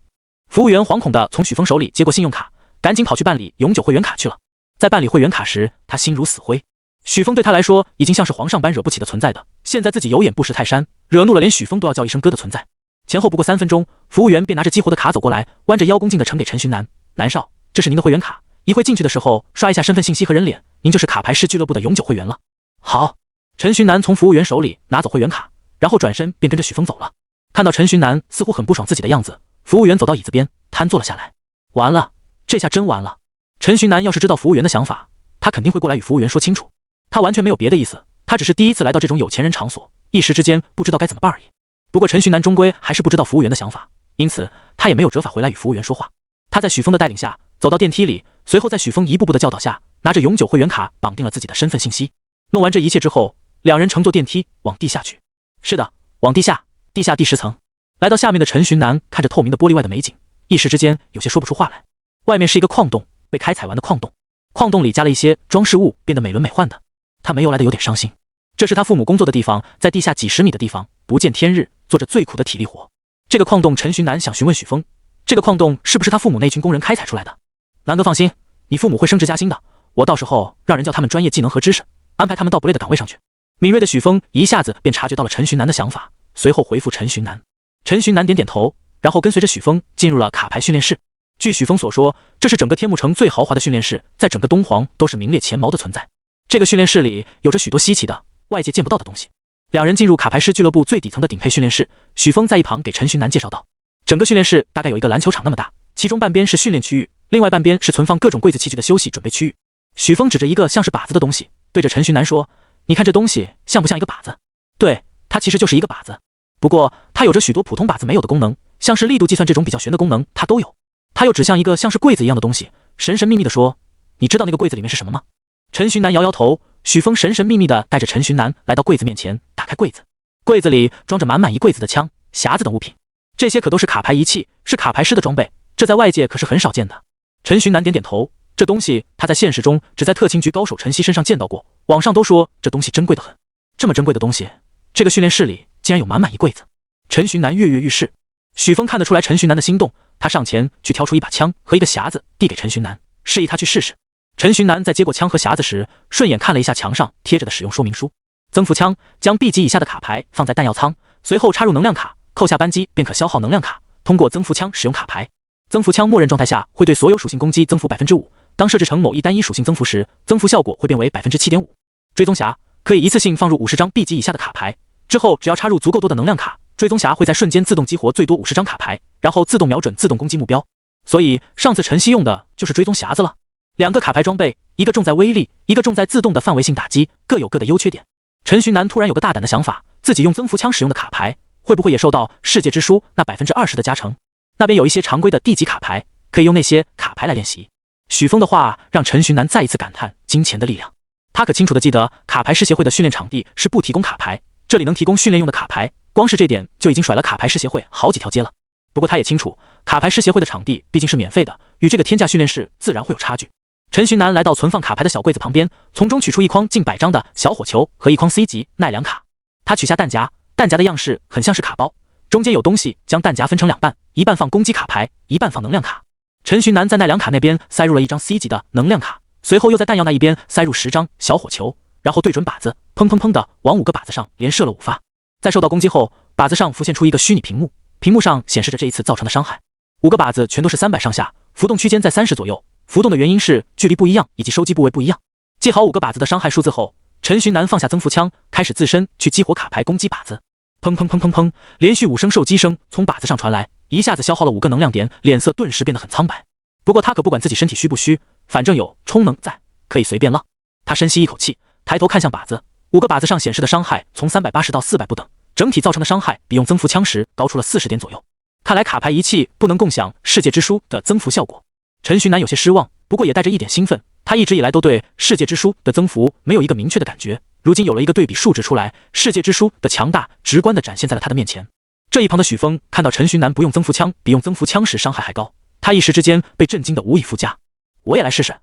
服务员惶恐地从许峰手里接过信用卡，赶紧跑去办理永久会员卡去了。在办理会员卡时，他心如死灰。许峰对他来说已经像是皇上般惹不起的存在的，现在自己有眼不识泰山，惹怒了连许峰都要叫一声哥的存在。前后不过3分钟，服务员便拿着激活的卡走过来，弯着腰恭敬地呈给陈寻南，南少，这是您的会员卡，一会进去的时候刷一下身份信息和人脸，您就是卡牌师俱乐部的永久会员了。好。陈寻南从服务员手里拿走会员卡，然后转身便跟着许峰走了。看到陈寻南似乎很不爽自己的样子，服务员走到椅子边瘫坐了下来。完了，这下真完了。陈寻南要是知道服务员的想法，他肯定会过来与服务员说清楚。他完全没有别的意思，他只是第一次来到这种有钱人场所，一时之间不知道该怎么办而已。不过陈寻南终归还是不知道服务员的想法，因此他也没有折返回来与服务员说话。他在许峰的带领下走到电梯里，随后在许峰一步步的教导下，拿着永久会员卡绑定了自己的身份信息。弄完这一切之后，两人乘坐电梯往地下去。是的，往地下，地下第10层。来到下面的陈寻南看着透明的玻璃外的美景，一时之间有些说不出话来。外面是一个矿洞，被开采完的矿洞，矿洞里加了一些装饰物，变得美轮美奂的。他没有来的有点伤心，这是他父母工作的地方，在地下几10米的地方，不见天日，做着最苦的体力活。这个矿洞，陈寻南想询问许峰，这个矿洞是不是他父母那群工人开采出来的？南哥放心，你父母会升职加薪的，我到时候让人教他们专业技能和知识，安排他们到不累的岗位上去。敏锐的许峰一下子便察觉到了陈寻南的想法，随后回复陈寻南。陈寻南点点头，然后跟随着许峰进入了卡牌训练室。据许峰所说，这是整个天幕城最豪华的训练室，在整个东皇都是名列前茅的存在。这个训练室里有着许多稀奇的、外界见不到的东西。两人进入卡牌师俱乐部最底层的顶配训练室，许峰在一旁给陈寻南介绍道：整个训练室大概有一个篮球场那么大，其中半边是训练区域，另外半边是存放各种柜子器具的休息准备区域。许峰指着一个像是靶子的东西，对着陈寻南说：你看这东西像不像一个靶子？对，它其实就是一个靶子，不过它有着许多普通靶子没有的功能，像是力度计算这种比较玄的功能它都有。他又指向一个像是柜子一样的东西，神神秘秘地说：你知道那个柜子里面是什么吗？陈寻南摇摇头。许峰神神秘秘地带着陈寻南来到柜子面前，打开柜子，柜子里装着满满一柜子的枪、匣子等物品，这些可都是卡牌仪器，是卡牌师的装备，这在外界可是很少见的。陈寻南点点头，这东西他在现实中只在特勤局高手陈曦身上见到过，网上都说这东西珍贵得很。这么珍贵的东西，这个训练室里竟然有满满一柜子。陈寻南跃跃欲试，许峰看得出来陈寻南的心动，他上前去挑出一把枪和一个匣子递给陈寻南，示意他去试试。陈寻南在接过枪和匣子时，顺眼看了一下墙上贴着的使用说明书。增幅枪将 B 级以下的卡牌放在弹药仓，随后插入能量卡，扣下扳机便可消耗能量卡。通过增幅枪使用卡牌，增幅枪默认状态下会对所有属性攻击增幅 5%， 当设置成某一单一属性增幅时，增幅效果会变为 7.5%。追踪匣可以一次性放入50张 B 级以下的卡牌，之后只要插入足够多的能量卡，追踪匣会在瞬间自动激活最多50张卡牌，然后自动瞄准自动攻击目标。所以上次陈曦用的就是追踪匣子了。两个卡牌装备，一个重在威力，一个重在自动的范围性打击，各有各的优缺点。陈寻南突然有个大胆的想法，自己用增幅枪使用的卡牌，会不会也受到世界之书那 20% 的加成？那边有一些常规的地级卡牌，可以用那些卡牌来练习。许峰的话让陈寻南再一次感叹金钱的力量。他可清楚地记得，卡牌师协会的训练场地是不提供卡牌，这里能提供训练用的卡牌，光是这点就已经甩了卡牌师协会好几条街了。不过他也清楚，卡牌师协会的场地毕竟是免费的，与这个天价训练室自然会有差距。陈寻南来到存放卡牌的小柜子旁边，从中取出一筐近100张的小火球和一筐 C 级奈良卡。他取下弹夹，弹夹的样式很像是卡包，中间有东西将弹夹分成两半，一半放攻击卡牌，一半放能量卡。陈寻南在奈良卡那边塞入了一张 C 级的能量卡，随后又在弹药那一边塞入10张小火球，然后对准靶子，砰砰砰的往5个靶子上连射了5发。在受到攻击后，靶子上浮现出一个虚拟屏幕，屏幕上显示着这一次造成的伤害。5个靶子全都是300上下，浮动区间在30左右。浮动的原因是距离不一样以及收击部位不一样。记好5个靶子的伤害数字后，陈寻南放下增幅枪，开始自身去激活卡牌攻击靶子。砰砰砰砰砰，连续5声受击声从靶子上传来，一下子消耗了5个能量点，脸色顿时变得很苍白。不过他可不管自己身体虚不虚，反正有充能在，可以随便浪。他深吸一口气，抬头看向靶子，5个靶子上显示的伤害从380到400不等，整体造成的伤害比用增幅枪时高出了40点左右。看来卡牌仪器不能共享世界之书的增幅效果。陈寻南有些失望，不过也带着一点兴奋。他一直以来都对世界之书的增幅没有一个明确的感觉，如今有了一个对比数值出来，世界之书的强大直观地展现在了他的面前。这一旁的许峰看到陈寻南不用增幅枪，比用增幅枪时伤害还高，他一时之间被震惊得无以复加。我也来试试。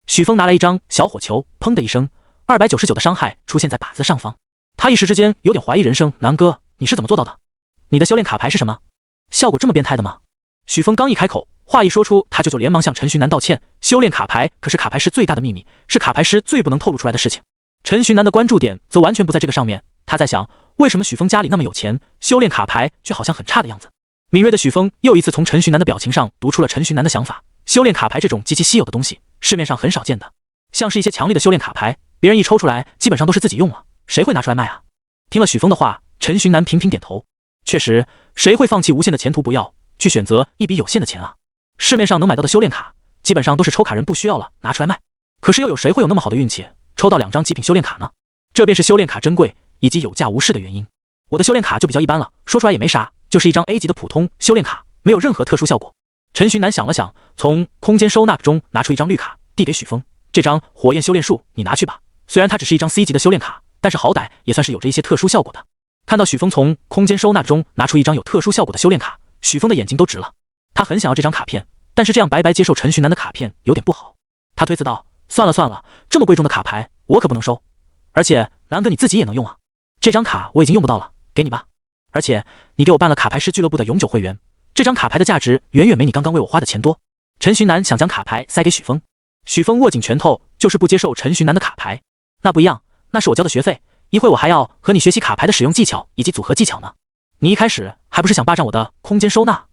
许峰拿来一张小火球，砰的一声，299的伤害出现在靶子上方。他一时之间有点怀疑人生，南哥，你是怎么做到的？你的修炼卡牌是什么？效果这么变态的吗？许峰刚一开口，话一说出，他舅舅连忙向陈寻南道歉。修炼卡牌可是卡牌师最大的秘密，是卡牌师最不能透露出来的事情。陈寻南的关注点则完全不在这个上面，他在想，为什么许峰家里那么有钱，修炼卡牌却好像很差的样子。敏锐的许峰又一次从陈寻南的表情上读出了陈寻南的想法，修炼卡牌这种极其稀有的东西，市面上很少见的，像是一些强力的修炼卡牌，别人一抽出来基本上都是自己用了，谁会拿出来卖啊？听了许峰的话，陈寻南频频点头，确实，谁会放弃无限的前途不要，去选择一笔有限的钱啊？市面上能买到的修炼卡基本上都是抽卡人不需要了拿出来卖，可是又有谁会有那么好的运气抽到2张极品修炼卡呢？这便是修炼卡珍贵以及有价无市的原因。我的修炼卡就比较一般了，说出来也没啥，就是一张 A 级的普通修炼卡，没有任何特殊效果。陈寻南想了想，从空间收纳中拿出一张绿卡递给许峰，这张火焰修炼术你拿去吧，虽然它只是一张 C 级的修炼卡，但是好歹也算是有着一些特殊效果的。看到许峰从空间收纳中拿出一张有特殊效果的修炼卡，许峰的眼睛都直了。他很想要这张卡片，但是这样白白接受陈寻南的卡片有点不好。他推辞道：算了算了，这么贵重的卡牌我可不能收，而且南哥你自己也能用啊，这张卡我已经用不到了，给你吧。而且你给我办了卡牌师俱乐部的永久会员，这张卡牌的价值远远没你刚刚为我花的钱多。陈寻南想将卡牌塞给许峰，许峰握紧拳头，就是不接受陈寻南的卡牌。那不一样，那是我交的学费，一会我还要和你学习卡牌的使用技巧以及组合技巧呢。你一开始还不是想霸占我的空间收纳，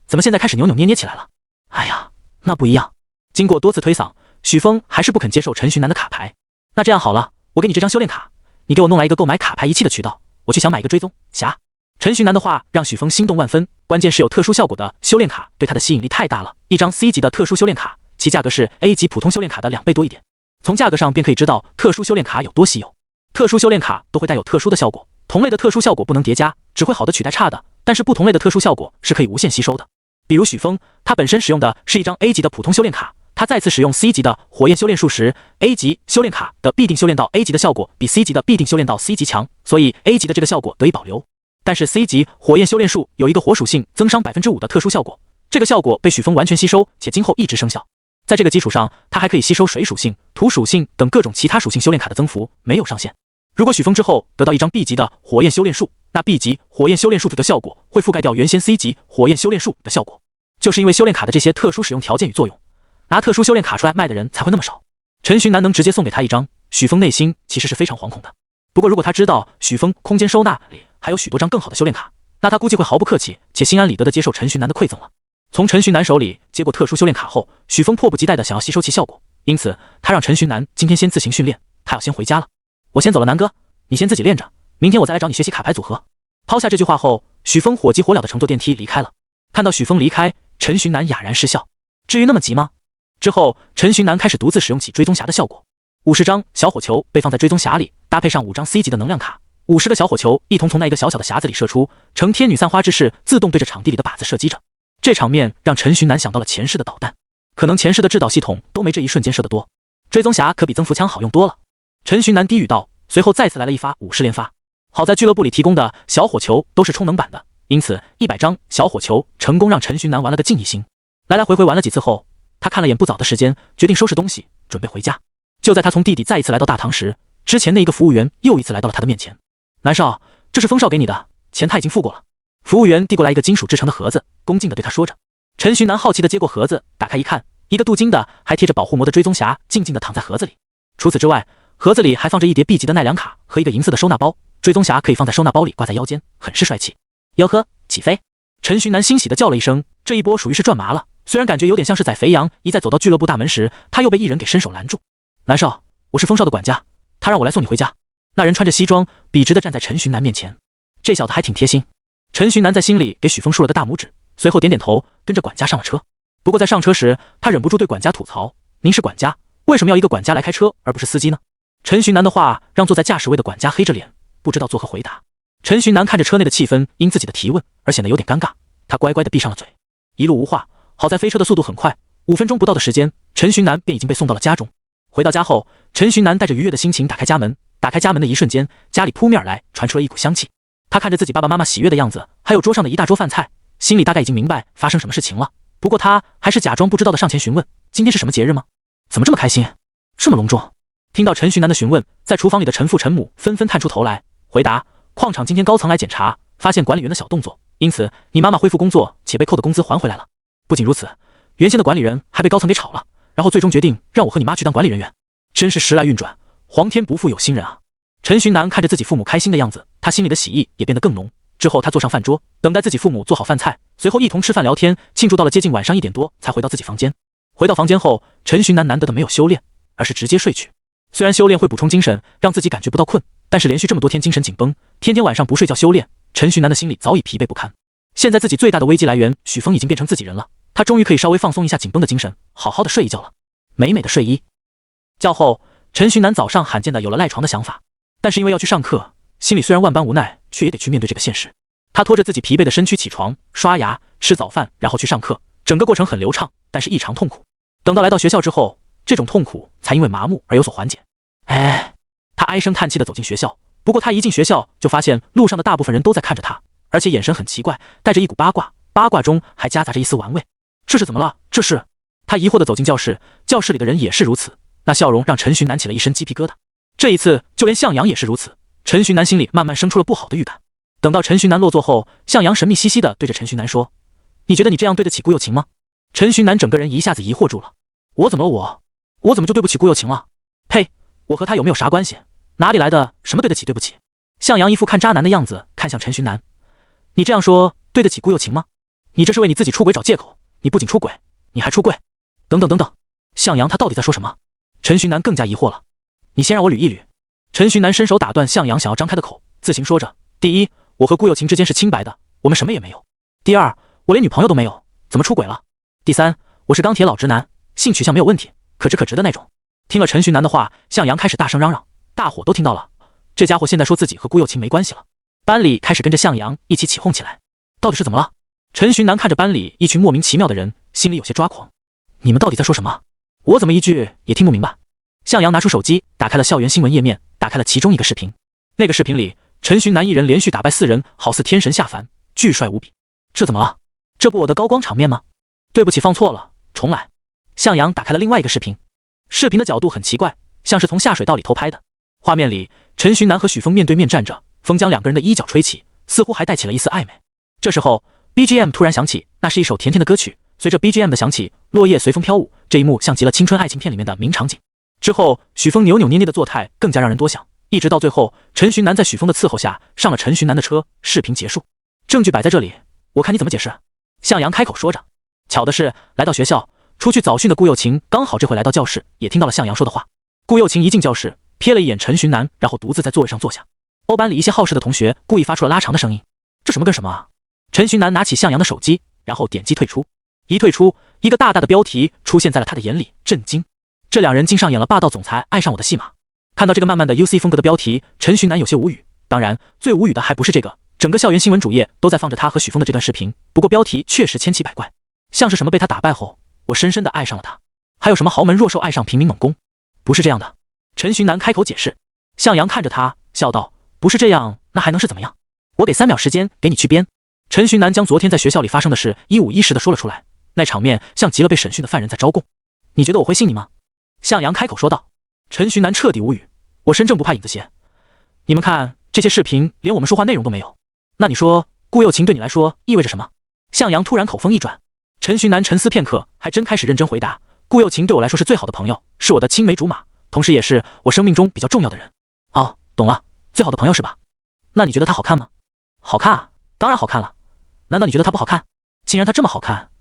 怎么现在开始扭扭捏捏起来了？哎呀，那不一样。经过多次推搡，许峰还是不肯接受陈寻南的卡牌。那这样好了，我给你这张修炼卡，你给我弄来一个购买卡牌仪器的渠道，我去想买一个追踪匣。陈寻南的话让许峰心动万分，关键是有特殊效果的修炼卡对他的吸引力太大了。一张 C 级的特殊修炼卡，其价格是 A 级普通修炼卡的2倍多一点。从价格上便可以知道特殊修炼卡有多稀有。特殊修炼卡都会带有特殊的效果，同类的特殊效果不能叠加，只会好的取代差的，但是不同类的特殊效果是可以无限吸收的。比如许峰，他本身使用的是一张 A 级的普通修炼卡，他再次使用 C 级的火焰修炼术时 ，A 级修炼卡的必定修炼到 A 级的效果比 C 级的必定修炼到 C 级强，所以 A 级的这个效果得以保留。但是 C 级火焰修炼术有一个火属性增伤 5% 的特殊效果，这个效果被许峰完全吸收，且今后一直生效。在这个基础上，他还可以吸收水属性、土属性等各种其他属性修炼卡的增幅，没有上限。如果许峰之后得到一张 B 级的火焰修炼术，那 B 级火焰修炼术的效果会覆盖掉原先 C 级火焰修炼术的效果。就是因为修炼卡的这些特殊使用条件与作用，拿特殊修炼卡出来卖的人才会那么少。陈寻南能直接送给他一张，许峰内心其实是非常惶恐的。不过如果他知道许峰空间收纳里还有许多张更好的修炼卡，那他估计会毫不客气且心安理得地接受陈寻南的馈赠了。从陈寻南手里接过特殊修炼卡后，许峰迫不及待地想要吸收其效果，因此他让陈寻南今天先自行训练，他要先回家了。我先走了，南哥，你先自己练着，明天我再来找你学习卡牌组合。抛下这句话后，许峰火急火燎地乘坐电梯离开了。看到许峰离开，陈寻南哑然失笑，至于那么急吗？之后，陈寻南开始独自使用起追踪匣的效果。50张小火球被放在追踪匣里，搭配上5张 C 级的能量卡，50个小火球一同从那一个小小的匣子里射出，呈天女散花之势，自动对着场地里的靶子射击着。这场面让陈寻南想到了前世的导弹，可能前世的制导系统都没这一瞬间射得多。追踪匣可比增幅枪好用多了。陈寻南低语道，随后再次来了一发50连发。好在俱乐部里提供的小火球都是充能版的，因此100张小火球成功让陈寻南玩了个尽一星。来来回回玩了几次后，他看了眼不早的时间，决定收拾东西准备回家。就在他从地底再一次来到大堂时，之前那一个服务员又一次来到了他的面前。南少，这是风少给你的钱，他已经付过了。服务员递过来一个金属制成的盒子，恭敬地对他说着。陈寻南好奇地接过盒子，打开一看，一个镀金的还贴着保护膜的追踪匣静静地躺在盒子里。除此之外，盒子里还放着一叠 B 级的奈良卡和一个银色的收纳包，追踪匣可以放在收纳包里挂在腰间，很是帅气。吆喝，起飞！陈寻南欣喜地叫了一声，这一波属于是赚麻了。虽然感觉有点像是宰肥羊，一再走到俱乐部大门时，他又被一人给伸手拦住。南少，我是风少的管家，他让我来送你回家。那人穿着西装，笔直地站在陈寻南面前。这小子还挺贴心。陈寻南在心里给许峰竖了个大拇指，随后点点头，跟着管家上了车。不过在上车时，他忍不住对管家吐槽：“您是管家，为什么要一个管家来开车，而不是司机呢？”陈寻南的话让坐在驾驶位的管家黑着脸，不知道作何回答。陈寻南看着车内的气氛因自己的提问而显得有点尴尬，他乖乖地闭上了嘴。一路无话，好在飞车的速度很快，5分钟不到的时间，陈寻南便已经被送到了家中。回到家后，陈寻南带着愉悦的心情打开家门。打开家门的一瞬间，家里扑面而来，传出了一股香气。他看着自己爸爸妈妈喜悦的样子，还有桌上的一大桌饭菜，心里大概已经明白发生什么事情了。不过他还是假装不知道的上前询问：“今天是什么节日吗？怎么这么开心，这么隆重？”听到陈寻南的询问，在厨房里的陈父陈母纷纷探出头来，回答：“矿场今天高层来检查，发现管理员的小动作，因此你妈妈恢复工作，且被扣的工资还回来了。不仅如此，原先的管理人还被高层给炒了，然后最终决定让我和你妈去当管理人员。真是时来运转，皇天不负有心人啊！”陈寻南看着自己父母开心的样子，他心里的喜意也变得更浓。之后他坐上饭桌，等待自己父母做好饭菜，随后一同吃饭聊天，庆祝到了接近晚上1点多，才回到自己房间。回到房间后，陈寻南难得的没有修炼，而是直接睡去。虽然修炼会补充精神，让自己感觉不到困，但是连续这么多天精神紧绷，天天晚上不睡觉修炼，陈寻南的心里早已疲惫不堪。现在自己最大的危机来源许峰已经变成自己人了，他终于可以稍微放松一下紧绷的精神，好好的睡一觉了。美美的睡衣。觉后，陈寻南早上罕见的有了赖床的想法，但是因为要去上课，心里虽然万般无奈，却也得去面对这个现实。他拖着自己疲惫的身躯起床，刷牙，吃早饭，然后去上课。整个过程很流畅，但是异常痛苦。等到来到学校之后，这种痛苦才因为麻木而有所缓解。他唉声叹气地走进学校。不过他一进学校就发现路上的大部分人都在看着他，而且眼神很奇怪，带着一股八卦，八卦中还夹杂着一丝玩味。这是怎么了？这是……他疑惑地走进教室，教室里的人也是如此，那笑容让陈寻南起了一身鸡皮疙瘩。这一次就连向阳也是如此，陈寻南心里慢慢生出了不好的预感。等到陈寻南落座后，向阳神秘兮兮地对着陈寻南说：“你觉得你这样对得起顾有情吗？”陈寻南整个人一下子疑惑住了。我怎么了？我怎么就对不起顾有情了？呸！我和他有没有啥关系？哪里来的什么对得起对不起？向阳一副看渣男的样子，看向陈寻南：“你这样说对得起顾有情吗？你这是为你自己出轨找借口，你不仅出轨，你还出柜。等等等等，向阳他到底在说什么？陈徐南更加疑惑了。你先让我捋一捋。陈徐南伸手打断向阳想要张开的口，自行说着：第一，我和顾有情之间是清白的，我们什么也没有。第二，我连女朋友都没有，怎么出轨了？第三，我是钢铁老直男，性取向没有问题，可直可直的那种。听了陈徐南的话，向阳开始大声嚷嚷，大伙都听到了。这家伙现在说自己和顾有情没关系了。班里开始跟着向阳一起起哄起来。到底是怎么了？陈徐南看着班里一群莫名其妙的人，心里有些抓狂。你们到底在说什么？我怎么一句也听不明白？向阳拿出手机，打开了校园新闻页面，打开了其中一个视频。那个视频里，陈徐南一人连续打败4人，好似天神下凡，巨帅无比。这怎么了？这不我的高光场面吗？对不起，放错了，重来。向阳打开了另外一个视频，视频的角度很奇怪，像是从下水道里偷拍的。画面里，陈徐南和许峰面对面站着，风将两个人的衣角吹起，似乎还带起了一丝暧昧。这时候 BGM 突然响起，那是一首甜甜的歌曲。随着 BGM 的响起，落叶随风飘舞，这一幕像极了青春爱情片里面的名场景。之后，许峰扭扭捏捏的作态更加让人多想，一直到最后，陈徐南在许峰的伺候下上了陈徐南的车。视频结束，证据摆在这里，我看你怎么解释。向阳开口说着。巧的是，来到学校出去早训的顾有情刚好这回来到教室，也听到了向阳说的话。顾有情一进教室，瞥了一眼陈徐南，然后独自在座位上坐下。欧班里一些好事的同学故意发出了拉长的声音，这什么跟什么啊？陈徐南拿起向阳的手机，然后点击退出。一退出，一个大大的标题出现在了他的眼里，震惊。这两人竟上演了霸道总裁爱上我的戏码。看到这个漫漫的 UC 风格的标题，陈徐南有些无语。当然，最无语的还不是这个，整个校园新闻主页都在放着他和许峰的这段视频。不过标题确实千奇百怪，像是什么被他打败后，我深深的爱上了他，还有什么豪门弱兽爱上平民猛攻，不是这样的。陈徐南开口解释。向阳看着他，笑道：不是这样，那还能是怎么样？我给3秒时间给你去编。陈徐南将昨天在学校里发生的事一五一十的说了出来，那场面像极了被审讯的犯人在招供。你觉得我会信你吗？向阳开口说道。陈徐南彻底无语，我身正不怕影子斜。你们看这些视频连我们说话内容都没有，那你说顾有情对你来说意味着什么？向阳突然口风一转。陈徐南沉思片刻，还真开始认真回答，顾有情对我来说是最好的朋友，是我的青梅竹马，同时也是我生命中比较重要的人。哦，懂了，最好的朋友是吧？那你觉得他好看吗？好看啊，当然好看了。难道你觉得他不好看？既然他这么好看，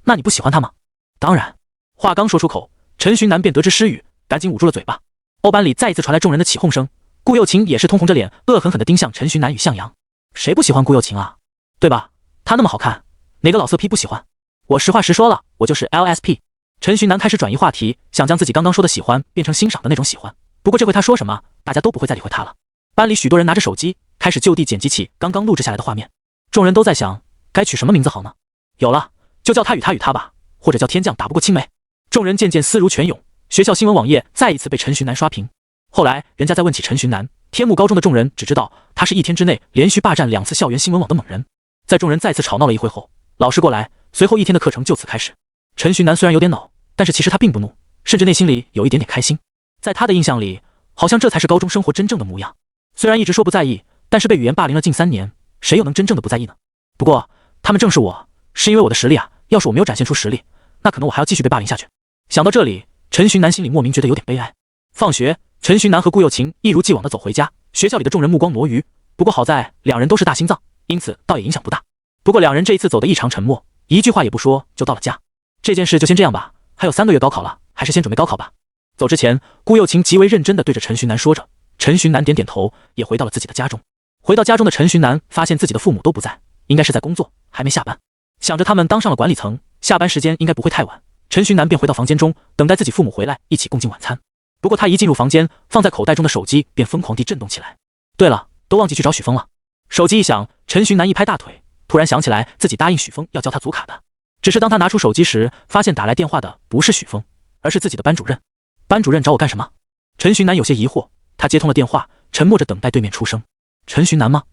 那你不喜欢他吗？当然。话刚说出口，陈徐南便得知失语，赶紧捂住了嘴巴。欧班里再一次传来众人的起哄声，顾有情也是通红着脸，恶狠狠地盯向陈徐南与向阳。谁不喜欢顾有情啊？对吧？他那么好看，哪个老色批不喜欢？我实话实说了，我就是 LSP。陈徐南开始转移话题，想将自己刚刚说的喜欢变成欣赏的那种喜欢。不过这回他说什么，大家都不会再理会他了。班里许多人拿着手机，开始就地剪辑起刚刚录制下来的画面。众人都在想，该取什么名字好呢？有了，就叫他与他与他吧，或者叫天降打不过青梅。众人渐渐思如泉涌，学校新闻网页再一次被陈徐南刷屏。后来人家再问起陈徐南，天目高中的众人只知道他是一天之内连续霸占2次校园新闻网的猛人。在众人再次吵闹了一会后，老师过来，随后一天的课程就此开始。陈徐南虽然有点恼，但是其实他并不怒，甚至内心里有一点点开心。在他的印象里，好像这才是高中生活真正的模样。虽然一直说不在意，但是被语言霸凌了近3年，谁又能真正的不在意呢？不过他们正是我，是因为我的实力啊，要是我没有展现出实力，那可能我还要继续被霸凌下去。想到这里，陈徐南心里莫名觉得有点悲哀。放学，陈徐南和顾有情一如既往的走回家，学校里的众人目光挪于，不过好在两人都是大心脏，因此倒也影响不大。不过两人这一次走得异常沉默，一句话也不说就到了家。这件事就先这样吧，还有3个月高考了，还是先准备高考吧。走之前，顾有情极为认真地对着陈徐南说着，陈徐南点点头，也回到了自己的家中。回到家中的陈徐南发现自己的父母都不在，应该是在工作，还没下班。想着他们当上了管理层，下班时间应该不会太晚，陈徐南便回到房间中，等待自己父母回来一起共进晚餐。不过他一进入房间，放在口袋中的手机便疯狂地震动起来。对了，都忘记去找许峰了。手机一响，陈徐南一拍大腿，突然想起来自己答应许峰要教他组卡的。只是当他拿出手机时，发现打来电话的不是许峰，而是自己的班主任。班主任找我干什么？陈徐南有些疑惑，他接通了电话，沉默着等待对面出声。陈徐南吗？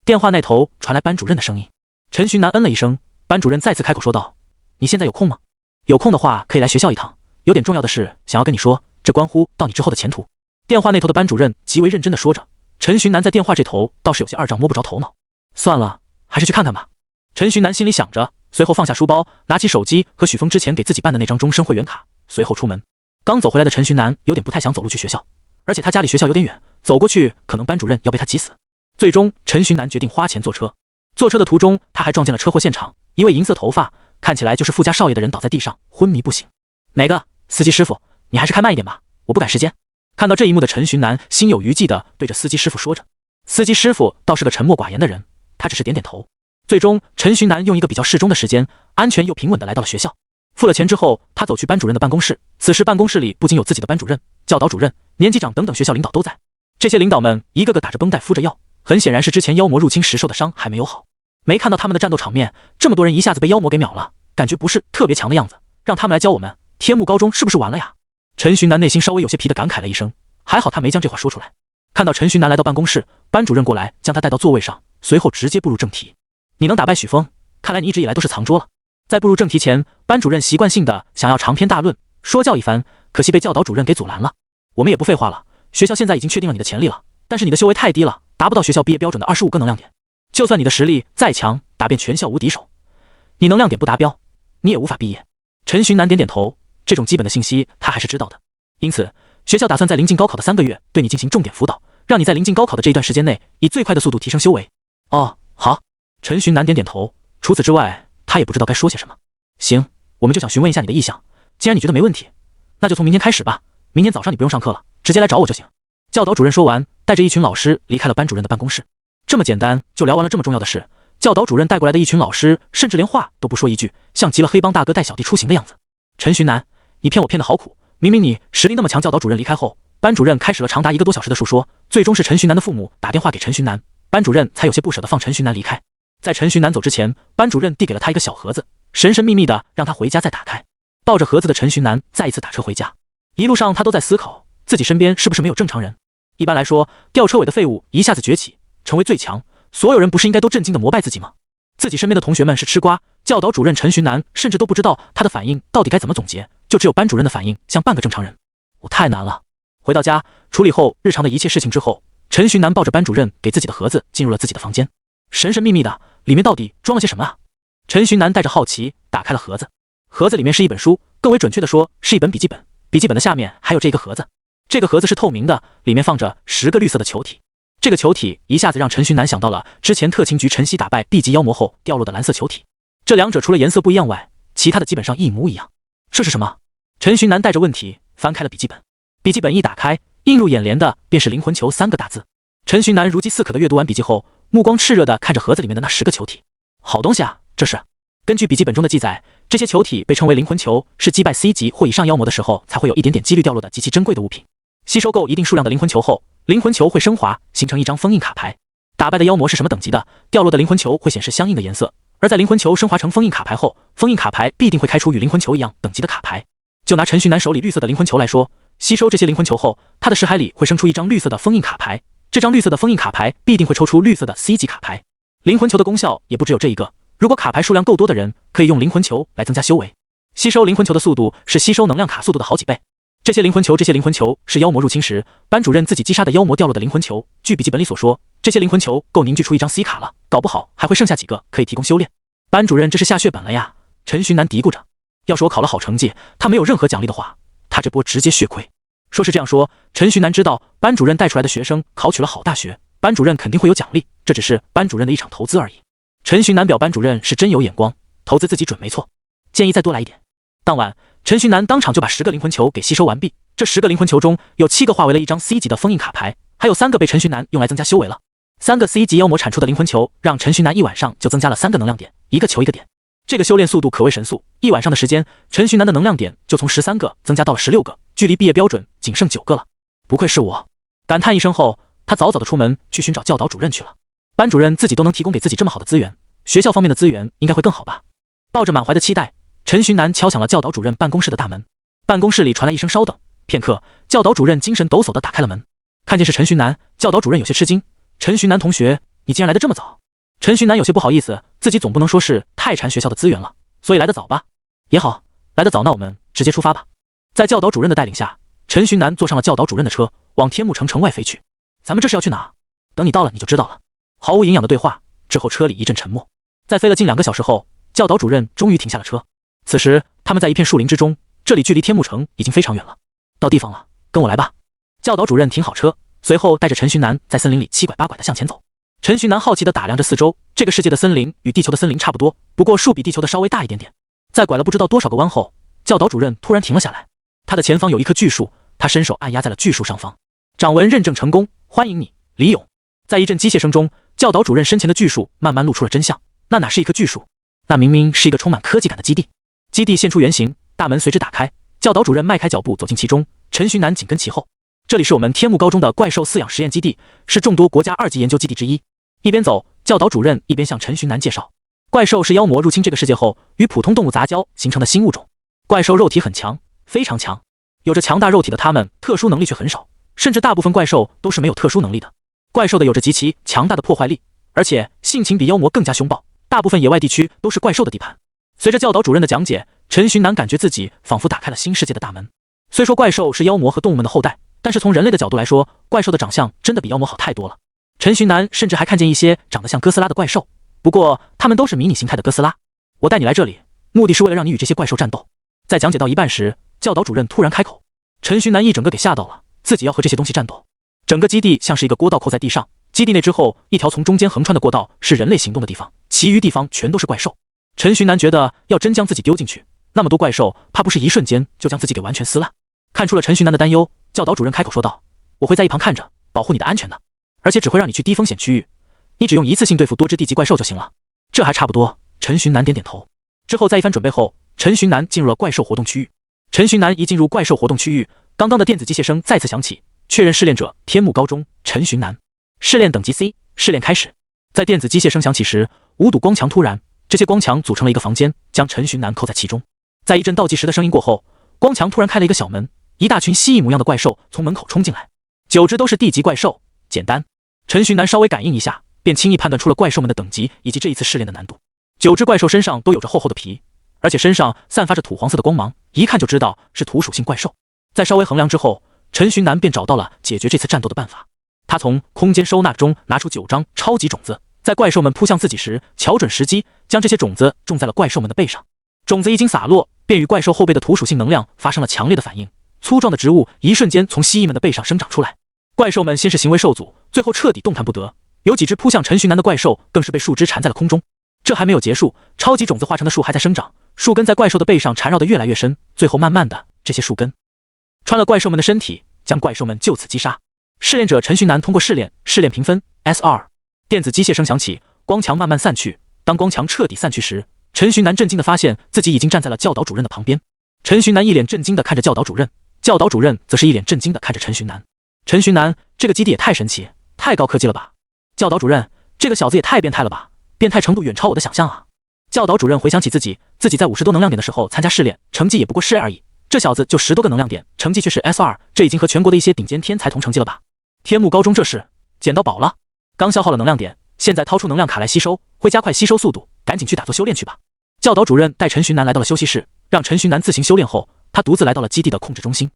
电话那头传来班主任的声音。陈徐南嗯了一声，班主任再次开口说道：你现在有空吗？有空的话可以来学校一趟，有点重要的事想要跟你说，这关乎到你之后的前途。电话那头的班主任极为认真地说着。陈徐南在电话这头倒是有些二账摸不着头脑。算了，还是去看看吧。陈徐南心里想着，随后放下书包，拿起手机和许峰之前给自己办的那张终身会员卡，随后出门。刚走回来的陈徐南有点不太想走路去学校，而且他家离学校有点远，走过去可能班主任要被他急死。最终陈徐南决定花钱坐车。坐车的途中，他还撞见了车祸现场，一位银色头发看起来就是富家少爷的人倒在地上昏迷不醒。哪个？司机师傅，你还是开慢一点吧，我不赶时间。看到这一幕的陈寻南心有余悸地对着司机师傅说着。司机师傅倒是个沉默寡言的人，他只是点点头。最终，陈寻南用一个比较适中的时间，安全又平稳地来到了学校。付了钱之后，他走去班主任的办公室。此时办公室里不仅有自己的班主任、教导主任、年级长等等学校领导都在。这些领导们一个个打着绷带，敷着药，很显然是之前妖魔入侵时受的伤还没有好。没看到他们的战斗场面，这么多人一下子被妖魔给秒了，感觉不是特别强的样子。让他们来教我们，天幕高中是不是完了呀？陈寻南内心稍微有些皮的感慨了一声，还好他没将这话说出来。看到陈寻南来到办公室，班主任过来将他带到座位上，随后直接步入正题。你能打败许峰，看来你一直以来都是藏拙了。在步入正题前，班主任习惯性的想要长篇大论说教一番，可惜被教导主任给阻拦了。我们也不废话了，学校现在已经确定了你的潜力了，但是你的修为太低了，达不到学校毕业标准的25个能量点。就算你的实力再强，打遍全校无敌手，你能量点不达标，你也无法毕业。陈寻南点点头，这种基本的信息他还是知道的。因此，学校打算在临近高考的3个月对你进行重点辅导，让你在临近高考的这一段时间内，以最快的速度提升修为。哦，好。陈寻南点点头，除此之外，他也不知道该说些什么。行，我们就想询问一下你的意向，既然你觉得没问题，那就从明天开始吧。明天早上你不用上课了，直接来找我就行。教导主任说完，带着一群老师离开了班主任的办公室。这么简单就聊完了这么重要的事，教导主任带过来的一群老师甚至连话都不说一句，像极了黑帮大哥带小弟出行的样子。陈寻南，你骗我骗得好苦，明明你实力那么强。教导主任离开后，班主任开始了长达1个多小时的述说，最终是陈寻南的父母打电话给陈寻南，班主任才有些不舍得放陈寻南离开。在陈寻南走之前，班主任递给了他一个小盒子，神神秘秘的让他回家再打开。抱着盒子的陈寻南再一次打车回家，一路上他都在思考自己身边是不是没有正常人。一般来说，吊车尾的废物一下子崛起成为最强，所有人不是应该都震惊的膜拜自己吗？自己身边的同学们是吃瓜，教导主任陈寻南甚至都不知道他的反应到底该怎么总结，就只有班主任的反应像半个正常人。我太难了。回到家处理后日常的一切事情之后，陈寻南抱着班主任给自己的盒子进入了自己的房间，神神秘秘的，里面到底装了些什么啊？陈寻南带着好奇打开了盒子，盒子里面是一本书，更为准确的说是一本笔记本，笔记本的下面还有这个盒子。这个盒子是透明的，里面放着10个绿色的球体。这个球体一下子让陈寻南想到了之前特勤局陈曦打败地级妖魔后掉落的蓝色球体，这两者除了颜色不一样外，其他的基本上一模一样。这是什么？陈寻南带着问题翻开了笔记本，笔记本一打开，映入眼帘的便是灵魂球3个大字。陈寻南如饥似渴的阅读完笔记后，目光炽热的看着盒子里面的那10个球体。好东西啊，这是。根据笔记本中的记载，这些球体被称为灵魂球，是击败 C 级或以上妖魔的时候才会有一点点几率掉落的极其珍贵的物品。吸收够一定数量的灵魂球后，灵魂球会升华，形成一张封印卡牌。打败的妖魔是什么等级的，掉落的灵魂球会显示相应的颜色。而在灵魂球升华成封印卡牌后，封印卡牌必定会开出与灵魂球一样等级的卡牌。就拿陈寻南手里绿色的灵魂球来说，吸收这些灵魂球后，他的识海里会生出一张绿色的封印卡牌，这张绿色的封印卡牌必定会抽出绿色的 C 级卡牌。灵魂球的功效也不只有这一个，如果卡牌数量够多的人，可以用灵魂球来增加修为。吸收灵魂球的速度是吸收能量卡速度的好几倍。这些灵魂球是妖魔入侵时班主任自己击杀的妖魔掉落的灵魂球。据笔记本里所说，这些灵魂球够凝聚出一张 C 卡了，搞不好还会剩下几个可以提供修炼。班主任这是下血本了呀！陈寻南嘀咕着，要是我考了好成绩，他没有任何奖励的话，他这波直接血亏。说是这样说，陈寻南知道班主任带出来的学生考取了好大学，班主任肯定会有奖励，这只是班主任的一场投资而已。陈寻南表班主任是真有眼光，投资自己准没错，建议再多来一点。当晚，陈寻南当场就把10个灵魂球给吸收完毕，这10个灵魂球中有7个化为了一张 C 级的封印卡牌，还有3个被陈寻南用来增加修为了。3个 C 级妖魔产出的灵魂球让陈寻南一晚上就增加了3个能量点，一个球一个点。这个修炼速度可谓神速，一晚上的时间，陈寻南的能量点就从13个增加到了16个，距离毕业标准仅剩9个了。不愧是我，感叹一声后，他早早的出门去寻找教导主任去了。班主任自己都能提供给自己这么好的资源，学校方面的资源应该会更好吧。抱着满怀的期待，陈寻南敲响了教导主任办公室的大门。办公室里传来一声稍等。片刻，教导主任精神抖擞地打开了门，看见是陈寻南，教导主任有些吃惊。陈寻南同学，你竟然来得这么早。陈寻南有些不好意思，自己总不能说是太馋学校的资源了，所以来得早吧。也好，来得早，那我们直接出发吧。在教导主任的带领下，陈寻南坐上了教导主任的车，往天幕城城外飞去。咱们这是要去哪？等你到了你就知道了。毫无营养的对话之后，车里一阵沉默。在飞了近2个小时后，教导主任终于停下了车。此时他们在一片树林之中，这里距离天幕城已经非常远了。到地方了，跟我来吧。教导主任停好车，随后带着陈寻南在森林里七拐八拐地向前走。陈寻南好奇地打量着四周，这个世界的森林与地球的森林差不多，不过树比地球的稍微大一点点。在拐了不知道多少个弯后，教导主任突然停了下来。他的前方有一棵巨树，他伸手按压在了巨树上方。掌纹认证成功，欢迎你，李勇。在一阵机械声中，教导主任身前的巨树慢慢露出了真相。那哪是一棵巨树？那明明是一个充满科技感的基地。基地现出原形，大门随之打开，教导主任迈开脚步走进其中，陈寻南紧跟其后。这里是我们天幕高中的怪兽饲养实验基地，是众多国家2级研究基地之一。一边走，教导主任一边向陈寻南介绍，怪兽是妖魔入侵这个世界后与普通动物杂交形成的新物种。怪兽肉体很强，非常强，有着强大肉体的它们，特殊能力却很少，甚至大部分怪兽都是没有特殊能力的。怪兽的有着极其强大的破坏力，而且性情比妖魔更加凶暴，大部分野外地区都是怪兽的地盘。随着教导主任的讲解，陈寻南感觉自己仿佛打开了新世界的大门。虽说怪兽是妖魔和动物们的后代，但是从人类的角度来说，怪兽的长相真的比妖魔好太多了。陈寻南甚至还看见一些长得像哥斯拉的怪兽，不过他们都是迷你形态的哥斯拉。我带你来这里，目的是为了让你与这些怪兽战斗。在讲解到一半时，教导主任突然开口，陈寻南一整个给吓到了，自己要和这些东西战斗。整个基地像是一个过道扣在地上，基地内之后一条从中间横穿的过道是人类行动的地方，其余地方全都是怪兽。陈寻南觉得要真将自己丢进去，那么多怪兽怕不是一瞬间就将自己给完全撕烂。看出了陈寻南的担忧，教导主任开口说道，我会在一旁看着，保护你的安全的，而且只会让你去低风险区域，你只用一次性对付多只地级怪兽就行了。这还差不多。陈寻南点点头。之后在一番准备后，陈寻南进入了怪兽活动区域。陈寻南一进入怪兽活动区域，刚刚的电子机械声再次响起，确认试炼者天幕高中陈寻南，试炼等级 C， 试炼开始。在电子机械声响起时，5堵光墙突燃，这些光墙组成了一个房间，将陈寻南扣在其中。在一阵倒计时的声音过后，光墙突然开了一个小门，一大群蜥蜴模样的怪兽从门口冲进来，9只都是地级怪兽，简单。陈寻南稍微感应一下，便轻易判断出了怪兽们的等级以及这一次试炼的难度。9只怪兽身上都有着厚厚的皮，而且身上散发着土黄色的光芒，一看就知道是土属性怪兽。在稍微衡量之后，陈寻南便找到了解决这次战斗的办法。他从空间收纳中拿出9张超级种子，在怪兽们扑向自己时，瞧准时机，将这些种子种在了怪兽们的背上。种子一经洒落，便与怪兽后背的土属性能量发生了强烈的反应，粗壮的植物一瞬间从蜥蜴们的背上生长出来。怪兽们先是行为受阻，最后彻底动弹不得，有几只扑向陈寻南的怪兽更是被树枝缠在了空中。这还没有结束，超级种子化成的树还在生长，树根在怪兽的背上缠绕得越来越深，最后慢慢的，这些树根穿了怪兽们的身体，将怪兽们就此击杀。试炼者陈寻南通过试炼评分 S2。电子机械声响起，光墙慢慢散去。当光墙彻底散去时，陈寻南震惊地发现自己已经站在了教导主任的旁边。陈寻南一脸震惊地看着教导主任，教导主任则是一脸震惊地看着陈寻南。陈寻南，这个基地也太神奇，太高科技了吧！教导主任，这个小子也太变态了吧，变态程度远超我的想象啊！教导主任回想起自己在50多能量点的时候参加试炼，成绩也不过是而已，这小子就10多个能量点，成绩却是 S2，这已经和全国的一些顶尖天才同成绩了吧？天幕高中这是捡到宝了，刚消耗了能量点，现在掏出能量卡来吸收，会加快吸收速度，赶紧去打坐修炼去吧。教导主任带陈寻南来到了休息室，让陈寻南自行修炼后，他独自来到了基地的控制中心。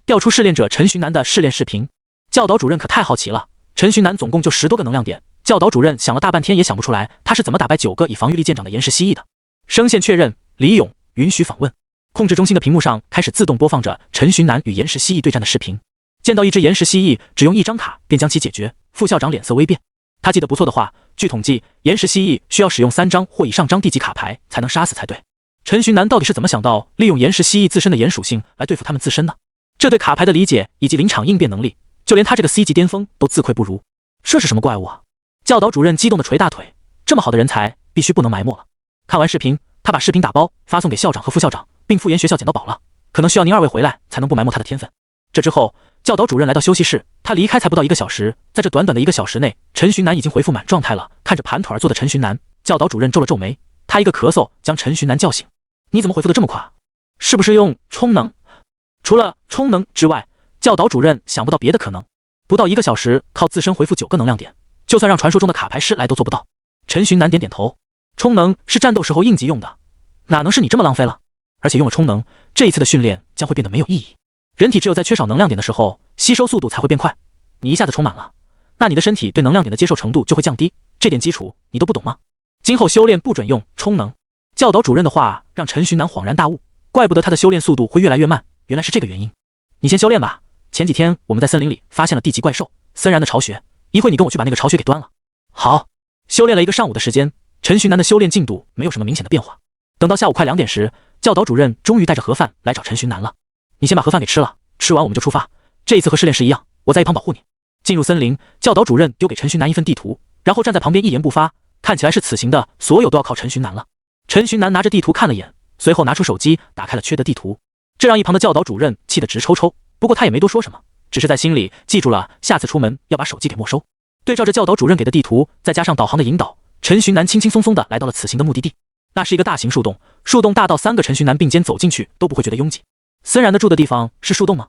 调出试炼者陈寻南的试炼视频。教导主任可太好奇了，陈寻南总共就10多个能量点，教导主任想了大半天也想不出来他是怎么打败9个以防御力见长的岩石蜥蜴的。声线确认，李勇，允许访问。控制中心的屏幕上开始自动播放着陈寻南与岩石蜥蜴对战的视频。见到一只岩石蜥蜴，只用1张卡便将其解决，副校长脸色微变。他记得不错的话，据统计，岩石蜥蜴需要使用3张或以上张地级卡牌才能杀死才对。陈寻南到底是怎么想到利用岩石蜥蜴自身的岩属性来对付他们自身呢？这对卡牌的理解以及临场应变能力，就连他这个 C 级巅峰都自愧不如。这是什么怪物啊？教导主任激动地捶大腿，这么好的人才必须不能埋没了。看完视频，他把视频打包发送给校长和副校长，并附言学校捡到宝了，可能需要您2位回来才能不埋没他的天分。这之后，教导主任来到休息室，他离开才不到1个小时，在这短短的1个小时内，陈寻南已经恢复满状态了。看着盘腿而坐的陈寻南，教导主任皱了皱眉，他一个咳嗽将陈寻南叫醒。你怎么恢复的这么快？是不是用充能？除了充能之外，教导主任想不到别的可能。不到1个小时，靠自身回复9个能量点，就算让传说中的卡牌师来都做不到。陈寻南点点头，充能是战斗时候应急用的，哪能是你这么浪费了？而且用了充能，这一次的训练将会变得没有意义。人体只有在缺少能量点的时候，吸收速度才会变快。你一下子充满了，那你的身体对能量点的接受程度就会降低，这点基础你都不懂吗？今后修炼不准用充能。教导主任的话让陈寻南恍然大悟，怪不得他的修炼速度会越来越慢，原来是这个原因。你先修炼吧，前几天我们在森林里发现了地级怪兽森然的巢穴，一会你跟我去把那个巢穴给端了。好。修炼了1个上午的时间，陈寻南的修炼进度没有什么明显的变化。等到下午快2点时，教导主任终于带着盒饭来找陈寻南了。你先把盒饭给吃了，吃完我们就出发。这一次和试炼时一样，我在一旁保护你。进入森林，教导主任丢给陈寻南一份地图，然后站在旁边一言不发，看起来是此行的所有都要靠陈寻南了。陈寻南拿着地图看了眼，随后拿出手机打开了缺德地图，这让一旁的教导主任气得直抽抽。不过他也没多说什么，只是在心里记住了下次出门要把手机给没收。对照着教导主任给的地图，再加上导航的引导，陈寻南轻轻松松地来到了此行的目的地。那是一个大型树洞，树洞大到3个陈寻南并肩走进去都不会觉得拥挤。森然的住的地方是树洞吗？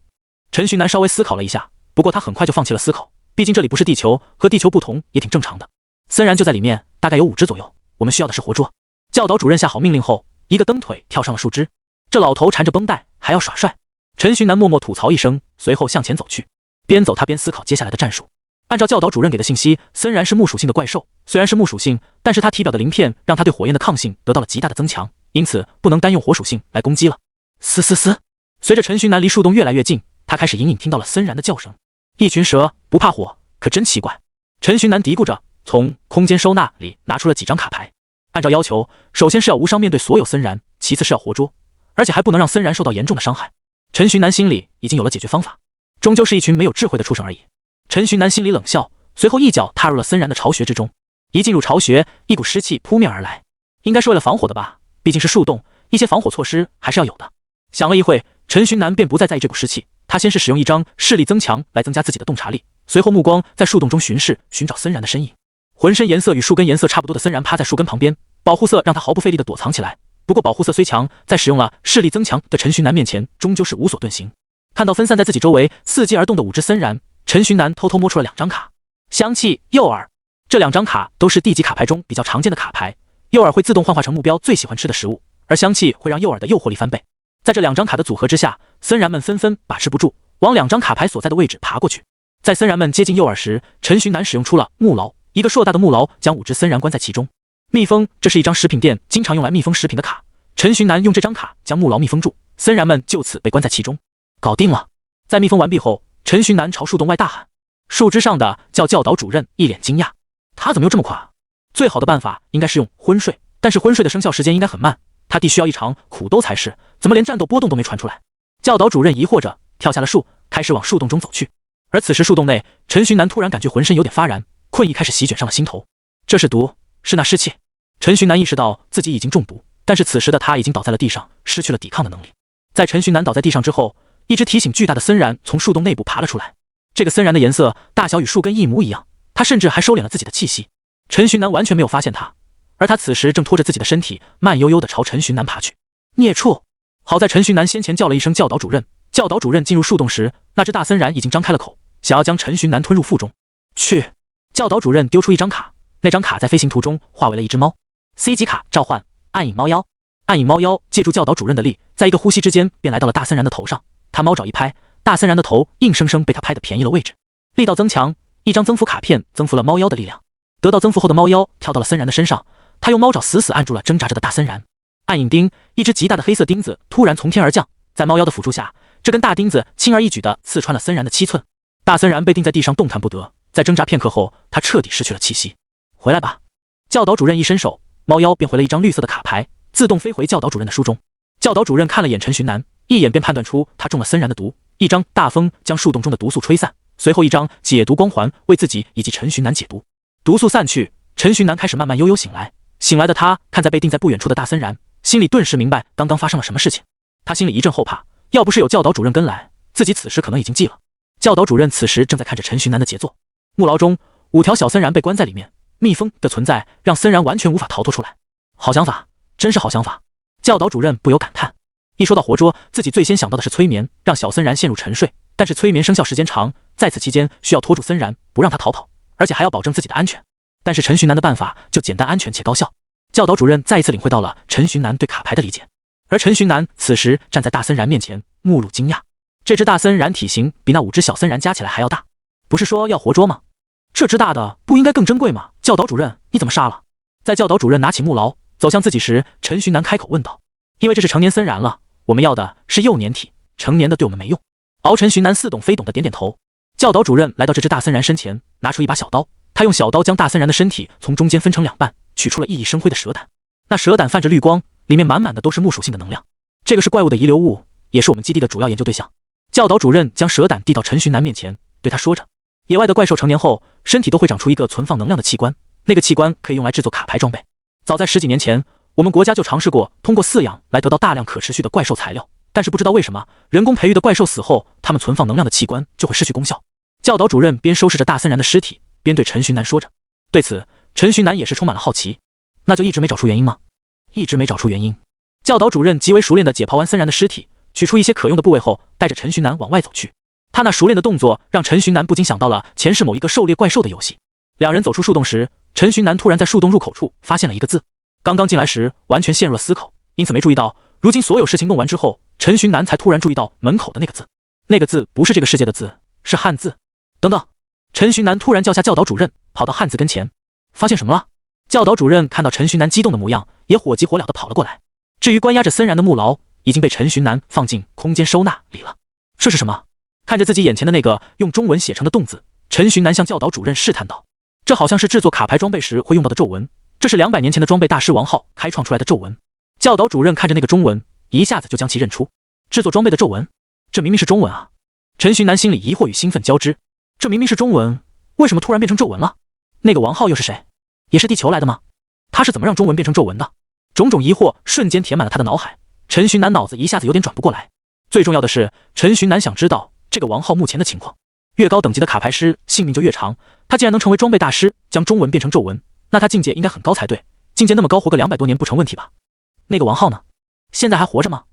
陈寻南稍微思考了一下，不过他很快就放弃了思考，毕竟这里不是地球，和地球不同也挺正常的。森然就在里面，大概有5只左右，我们需要的是活捉。教导主任下好命令后，一个蹬腿跳上了树枝，这老头缠着绷带还要耍帅。陈寻南默默吐槽一声，随后向前走去，边走他边思考接下来的战术。按照教导主任给的信息，森然是木属性的怪兽，虽然是木属性，但是他体表的鳞片让他对火焰的抗性得到了极大的增强，因此不能单用火属性来攻击了。嘶嘶嘶！随着陈寻南离树洞越来越近，他开始隐隐听到了森然的叫声。一群蛇不怕火，可真奇怪。陈寻南嘀咕着，从空间收纳里拿出了几张卡牌。按照要求，首先是要无伤面对所有森然，其次是要活捉，而且还不能让森然受到严重的伤害。陈寻南心里已经有了解决方法，终究是一群没有智慧的畜生而已。陈寻南心里冷笑，随后一脚踏入了森然的巢穴之中。一进入巢穴，一股湿气扑面而来，应该是为了防火的吧，毕竟是树洞，一些防火措施还是要有的。想了一会，陈寻南便不再在意这股湿气，他先是使用一张视力增强来增加自己的洞察力，随后目光在树洞中巡视，寻找森然的身影。浑身颜色与树根颜色差不多的森然趴在树根旁边，保护色让他毫不费力地躲藏起来。不过保护色虽强，在使用了视力增强的陈寻南面前，终究是无所遁形。看到分散在自己周围伺机而动的5只森然，陈寻南偷偷摸出了2张卡，香气、诱饵。这2张卡都是地级卡牌中比较常见的卡牌，诱饵会自动幻化成目标最喜欢吃的食物，而香气会让诱饵的诱惑力翻倍。在这2张卡的组合之下，森然们纷纷把持不住，往2张卡牌所在的位置爬过去。在森然们接近诱饵时，陈寻南使用出了木牢，一个硕大的木牢将5只森然关在其中。密封，这是一张食品店经常用来密封食品的卡，陈寻南用这张卡将木牢密封住，森然们就此被关在其中。搞定了！在密封完毕后，陈寻南朝树洞外大喊。树枝上的教导主任一脸惊讶，他怎么又这么快啊？最好的办法应该是用昏睡，但是昏睡的生效时间应该很慢，他弟需要一场苦斗才是，怎么连战斗波动都没传出来？教导主任疑惑着跳下了树，开始往树洞中走去。而此时树洞内，陈寻南突然感觉浑身有点发燃，困意开始席卷上了心头。这是毒，是那湿气。陈寻南意识到自己已经中毒，但是此时的他已经倒在了地上，失去了抵抗的能力。在陈寻南倒在地上之后，一只体型巨大的森然从树洞内部爬了出来。这个森然的颜色大小与树根一模一样，他甚至还收敛了自己的气息。陈寻南完全没有发现他，而他此时正拖着自己的身体慢悠悠地朝陈寻南爬去。孽畜！好在陈寻南先前叫了一声教导主任，教导主任进入树洞时，那只大森然已经张开了口，想要将陈寻南吞入腹中。去！教导主任丢出一张卡，那张卡在飞行途中化为了一只猫。C 级卡召唤暗影猫妖。暗影猫妖借助教导主任的力，在一个呼吸之间便来到了大森然的头上。他猫爪一拍，大森然的头硬生生被他拍得便宜了位置。力道增强，一张增幅卡片增幅了猫妖的力量。得到增幅后的猫妖跳到了森然的身上，他用猫爪死死按住了挣扎着的大森然。暗影钉，一只极大的黑色钉子突然从天而降，在猫妖的辅助下，这根大钉子轻而易举地刺穿了森然的7寸。大森然被钉在地上动弹不得，在挣扎片刻后，他彻底失去了气息。回来吧！教导主任一伸手，猫妖便回了一张绿色的卡牌，自动飞回教导主任的书中。教导主任看了眼陈寻南，一眼便判断出他中了森然的毒。一张大风将树洞中的毒素吹散，随后一张解毒光环为自己以及陈寻南解毒。毒素散去，陈寻南开始慢慢悠悠醒来。醒来的他看在被钉在不远处的大森然，心里顿时明白刚刚发生了什么事情。他心里一阵后怕，要不是有教导主任跟来，自己此时可能已经记了。教导主任此时正在看着陈寻南的杰作。木牢中5条小森然被关在里面，密封的存在让森然完全无法逃脱出来。好想法，真是好想法！教导主任不由感叹。一说到活捉，自己最先想到的是催眠，让小森然陷入沉睡。但是催眠生效时间长，在此期间需要拖住森然，不让他逃跑，而且还要保证自己的安全。但是陈寻南的办法就简单安全且高效。教导主任再一次领会到了陈寻南对卡牌的理解，而陈寻南此时站在大森然面前，目露惊讶。这只大森然体型比那5只小森然加起来还要大，不是说要活捉吗？这只大的不应该更珍贵吗？教导主任，你怎么杀了？在教导主任拿起木牢走向自己时，陈寻南开口问道。因为这是成年森然了，我们要的是幼年体，成年的对我们没用。敖陈寻南似懂非懂的点点头。教导主任来到这只大森然身前，拿出一把小刀，他用小刀将大森然的身体从中间分成2半，取出了熠熠生辉的蛇胆。那蛇胆泛着绿光，里面满满的都是木属性的能量。这个是怪物的遗留物，也是我们基地的主要研究对象。教导主任将蛇胆递到陈寻南面前，对他说着：野外的怪兽成年后，身体都会长出一个存放能量的器官，那个器官可以用来制作卡牌装备。早在10几年前，我们国家就尝试过通过饲养来得到大量可持续的怪兽材料，但是不知道为什么，人工培育的怪兽死后，它们存放能量的器官就会失去功效。教导主任边收拾着大森然的尸体，边对陈寻南说着。对此，陈寻南也是充满了好奇，那就一直没找出原因吗？一直没找出原因。教导主任极为熟练地解剖完森然的尸体，取出一些可用的部位后，带着陈寻南往外走去。他那熟练的动作让陈寻南不禁想到了前世某一个狩猎怪兽的游戏。两人走出树洞时，陈寻南突然在树洞入口处发现了一个字。刚刚进来时完全陷入了思考，因此没注意到。如今所有事情弄完之后，陈寻南才突然注意到门口的那个字。那个字不是这个世界的字，是汉字。等等！陈寻南突然叫下教导主任，跑到汉字跟前。发现什么了？教导主任看到陈寻南激动的模样，也火急火燎地跑了过来。至于关押着森然的木牢，已经被陈寻南放进空间收纳里了。这是什么？看着自己眼前的那个用中文写成的洞字，陈寻南向教导主任试探道：这好像是制作卡牌装备时会用到的咒文，这是200年前的装备大师王浩开创出来的咒文。教导主任看着那个中文，一下子就将其认出。制作装备的咒文，这明明是中文啊！陈寻南心里疑惑与兴奋交织，这明明是中文，为什么突然变成咒文了？那个王浩又是谁？也是地球来的吗？他是怎么让中文变成咒文的？种种疑惑瞬间填满了他的脑海，陈寻南脑子一下子有点转不过来。最重要的是，陈寻南想知道这个王浩目前的情况。越高等级的卡牌师性命就越长，他既然能成为装备大师，将中文变成咒文，那他境界应该很高才对。境界那么高，活个200多年不成问题吧？那个王浩呢？现在还活着吗？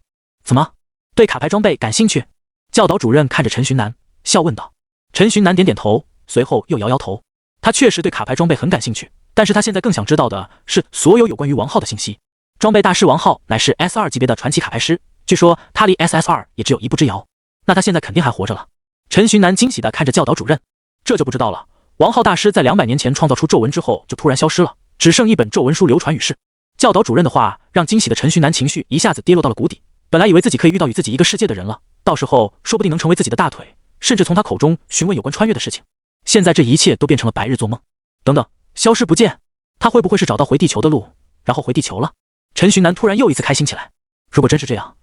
怎么，对卡牌装备感兴趣？教导主任看着陈寻南，笑问道。陈寻南点点头，随后又摇摇头。他确实对卡牌装备很感兴趣，但是他现在更想知道的是所有有关于王浩的信息。装备大师王浩乃是 S2 级别的传奇卡牌师，据说他离 SSR 也只有一步之遥，那他现在肯定还活着了。陈寻南惊喜地看着教导主任，这就不知道了。王浩大师在200年前创造出咒文之后就突然消失了，只剩一本咒文书流传于世。教导主任的话让惊喜的陈寻南情绪一下子跌落到了谷底，本来以为自己可以遇到与自己一个世界的人了，到时候说不定能成为自己的大腿，甚至从他口中询问有关穿越的事情。现在这一切都变成了白日做梦。等等，消失不见，他会不会是找到回地球的路，然后回地球了？陈寻南突然又一次开心起来。如果真是这样，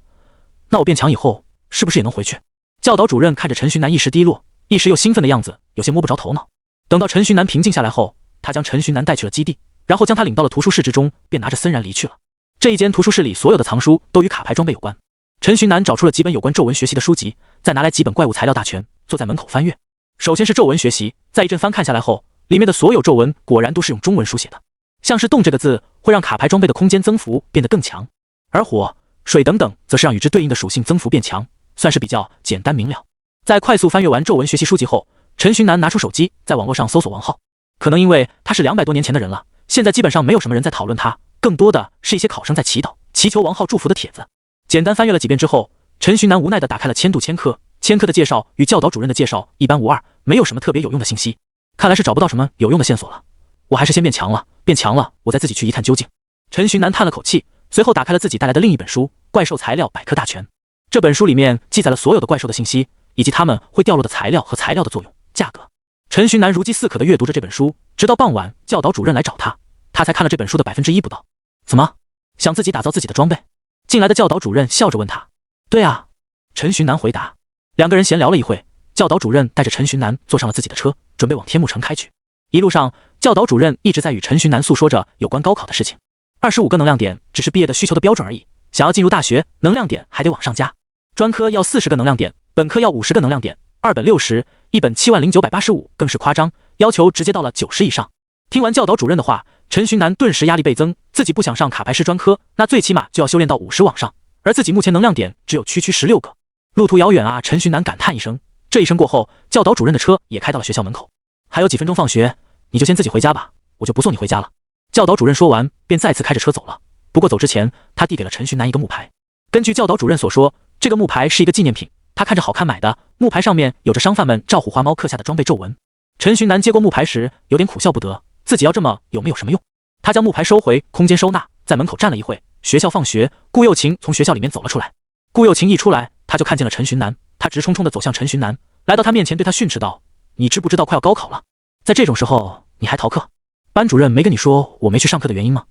那我变强以后是不是也能回去？教导主任看着陈寻南一时低落一时又兴奋的样子，有些摸不着头脑。等到陈寻南平静下来后，他将陈寻南带去了基地，然后将他领到了图书室之中，便拿着森然离去了。这一间图书室里所有的藏书都与卡牌装备有关。陈寻南找出了几本有关咒文学习的书籍，再拿来几本怪物材料大全，坐在门口翻阅。首先是咒文学习，在一阵翻看下来后，里面的所有咒文果然都是用中文书写的。像是动这个字会让卡牌装备的空间增幅变得更强，而火、水等等则是让与之对应的属性增幅变强，算是比较简单明了。在快速翻阅完咒文学习书籍后，陈寻南拿出手机在网络上搜索王浩。可能因为他是200多年前的人了，现在基本上没有什么人在讨论他，更多的是一些考生在祈祷，祈求王浩祝福的帖子。简单翻阅了几遍之后，陈寻南无奈地打开了千度千科，千科的介绍与教导主任的介绍一般无二，没有什么特别有用的信息。看来是找不到什么有用的线索了，我还是先变强了，变强了我再自己去一探究竟。陈寻南叹了口气，随后打开了自己带来的另一本书《怪兽材料百科大全》。这本书里面记载了所有的怪兽的信息，以及它们会掉落的材料和材料的作用、价格。陈寻南如饥似渴地阅读着这本书，直到傍晚教导主任来找他才看了这本书的1%不到。怎么，想自己打造自己的装备？进来的教导主任笑着问他。对啊，陈寻南回答。两个人闲聊了一会，教导主任带着陈寻南坐上了自己的车，准备往天幕城开去。一路上，教导主任一直在与陈寻南诉说着有关高考的事情。25个能量点只是毕业的需求的标准而已，想要进入大学，能量点还得往上加。专科要40个能量点，本科要50个能量点，2本60，一本70985，更是夸张，要求直接到了90以上。听完教导主任的话，陈寻南顿时压力倍增，自己不想上卡牌师专科，那最起码就要修炼到50往上，而自己目前能量点只有区16个，路途遥远啊！陈寻南感叹一声。这一声过后，教导主任的车也开到了学校门口。还有几分钟放学，你就先自己回家吧，我就不送你回家了。教导主任说完，便再次开着车走了。不过走之前，他递给了陈寻南一个木牌。根据教导主任所说，这个木牌是一个纪念品，他看着好看买的。木牌上面有着商贩们照虎花猫刻下的装备咒文。陈寻南接过木牌时，有点苦笑不得，自己要这么有没有什么用？他将木牌收回空间收纳，在门口站了一会。学校放学，顾又晴从学校里面走了出来。顾又晴一出来，他就看见了陈寻南，他直冲冲地走向陈寻南，来到他面前对他训斥道：你知不知道快要高考了？在这种时候你还逃课？班主任没跟你说我没去上课的原因吗？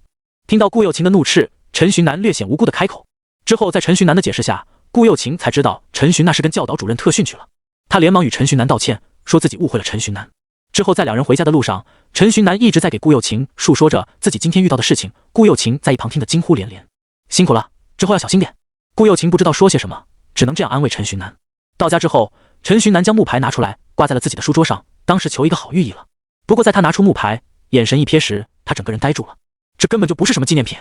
听到顾又晴的怒斥，陈寻南略显无辜的开口。之后在陈寻南的解释下，顾又琴才知道陈寻那是跟教导主任特训去了。他连忙与陈寻南道歉，说自己误会了陈寻南。之后在两人回家的路上，陈寻南一直在给顾又琴述说着自己今天遇到的事情，顾又琴在一旁听得惊呼连连。辛苦了，之后要小心点。顾又琴不知道说些什么，只能这样安慰陈寻南。到家之后，陈寻南将木牌拿出来挂在了自己的书桌上，当时求一个好寓意了。不过在他拿出木牌，眼神一瞥时，他整个人呆住了。这根本就不是什么纪念品，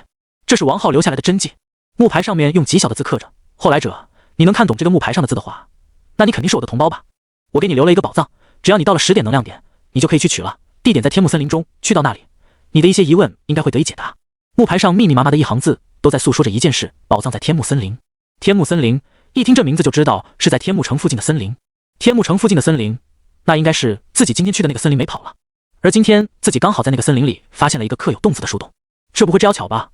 这是王浩留下来的真迹。木牌上面用极小的字刻着“后来者”，你能看懂这个木牌上的字的话，那你肯定是我的同胞吧？我给你留了一个宝藏，只要你到了10点能量点，你就可以去取了。地点在天幕森林中，去到那里，你的一些疑问应该会得以解答。木牌上密密麻麻的一行字，都在诉说着一件事：宝藏在天幕森林。天幕森林，一听这名字就知道是在天幕城附近的森林。天幕城附近的森林，那应该是自己今天去的那个森林没跑了。而今天自己刚好在那个森林里发现了一个刻有动字的树洞，这不会这样巧吧？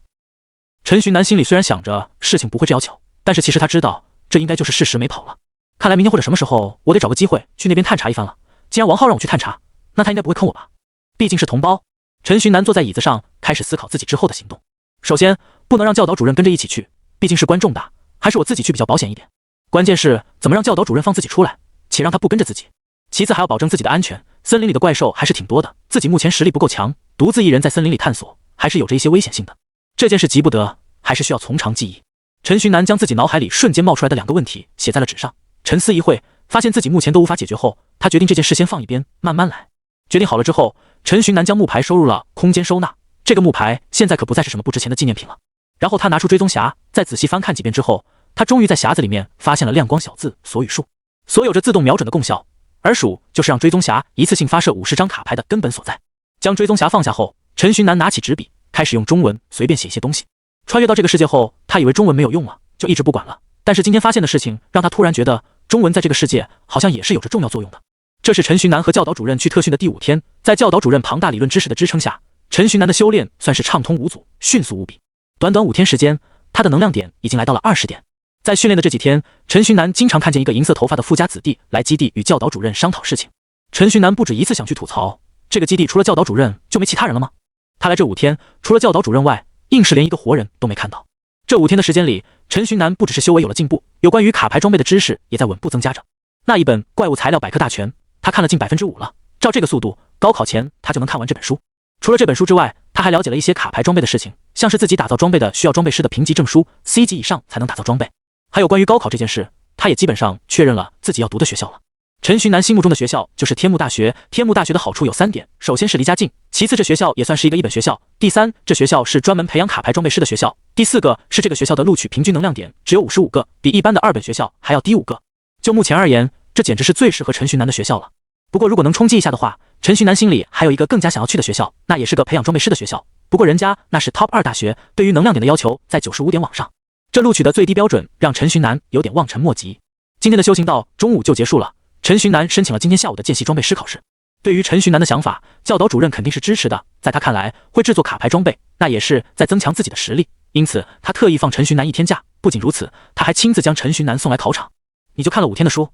陈寻南心里虽然想着事情不会这样巧，但是其实他知道这应该就是事实没跑了。看来明天或者什么时候我得找个机会去那边探查一番了。既然王浩让我去探查，那他应该不会坑我吧？毕竟是同胞。陈寻南坐在椅子上开始思考自己之后的行动。首先不能让教导主任跟着一起去，毕竟是关重大，还是我自己去比较保险一点。关键是怎么让教导主任放自己出来，且让他不跟着自己。其次还要保证自己的安全，森林里的怪兽还是挺多的，自己目前实力不够强，独自一人在森林里探索还是有着一些危险性的。这件事急不得，还是需要从长计议。陈寻南将自己脑海里瞬间冒出来的2个问题写在了纸上，沉思一会，发现自己目前都无法解决后，他决定这件事先放一边，慢慢来。决定好了之后，陈寻南将木牌收入了空间收纳。这个木牌现在可不再是什么不值钱的纪念品了。然后他拿出追踪匣，再仔细翻看几遍之后，他终于在匣子里面发现了亮光小字锁语术，锁有着自动瞄准的功效，而鼠就是让追踪匣一次性发射50张卡牌的根本所在。将追踪匣放下后，陈寻南拿起纸笔，开始用中文随便写一些东西。穿越到这个世界后，他以为中文没有用了，就一直不管了。但是今天发现的事情让他突然觉得中文在这个世界好像也是有着重要作用的。这是陈寻南和教导主任去特训的第5天，在教导主任庞大理论知识的支撑下，陈寻南的修炼算是畅通无阻，迅速无比。短短5天时间，他的能量点已经来到了20点。在训练的这几天，陈寻南经常看见一个银色头发的富家子弟来基地与教导主任商讨事情。陈寻南不止一次想去吐槽，这个基地除了教导主任就没其他人了吗？他来这5天，除了教导主任外，硬是连一个活人都没看到。这5天的时间里，陈寻南不只是修为有了进步，有关于卡牌装备的知识也在稳步增加着。那一本怪物材料百科大全，他看了近5%了。照这个速度，高考前他就能看完这本书。除了这本书之外，他还了解了一些卡牌装备的事情，像是自己打造装备的需要装备师的评级证书 ，C 级以上才能打造装备。还有关于高考这件事，他也基本上确认了自己要读的学校了。陈寻南心目中的学校就是天幕大学。天幕大学的好处有3点，首先是离家近，其次这学校也算是一个一本学校，第3，这学校是专门培养卡牌装备师的学校，第4个是这个学校的录取平均能量点只有55个，比一般的2本学校还要低5个。就目前而言，这简直是最适合陈寻南的学校了。不过如果能冲击一下的话，陈寻南心里还有一个更加想要去的学校，那也是个培养装备师的学校，不过人家那是 Top 2大学，对于能量点的要求在95点往上，这录取的最低标准让陈寻南有点望尘莫及。今天的修行到中午就结束了，陈寻南申请了今天下午的见习装备师考试。对于陈寻南的想法，教导主任肯定是支持的，在他看来，会制作卡牌装备，那也是在增强自己的实力，因此他特意放陈寻南1天假。不仅如此，他还亲自将陈寻南送来考场。你就看了5天的书，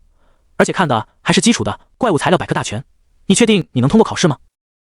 而且看的还是基础的怪物材料百科大全，你确定你能通过考试吗？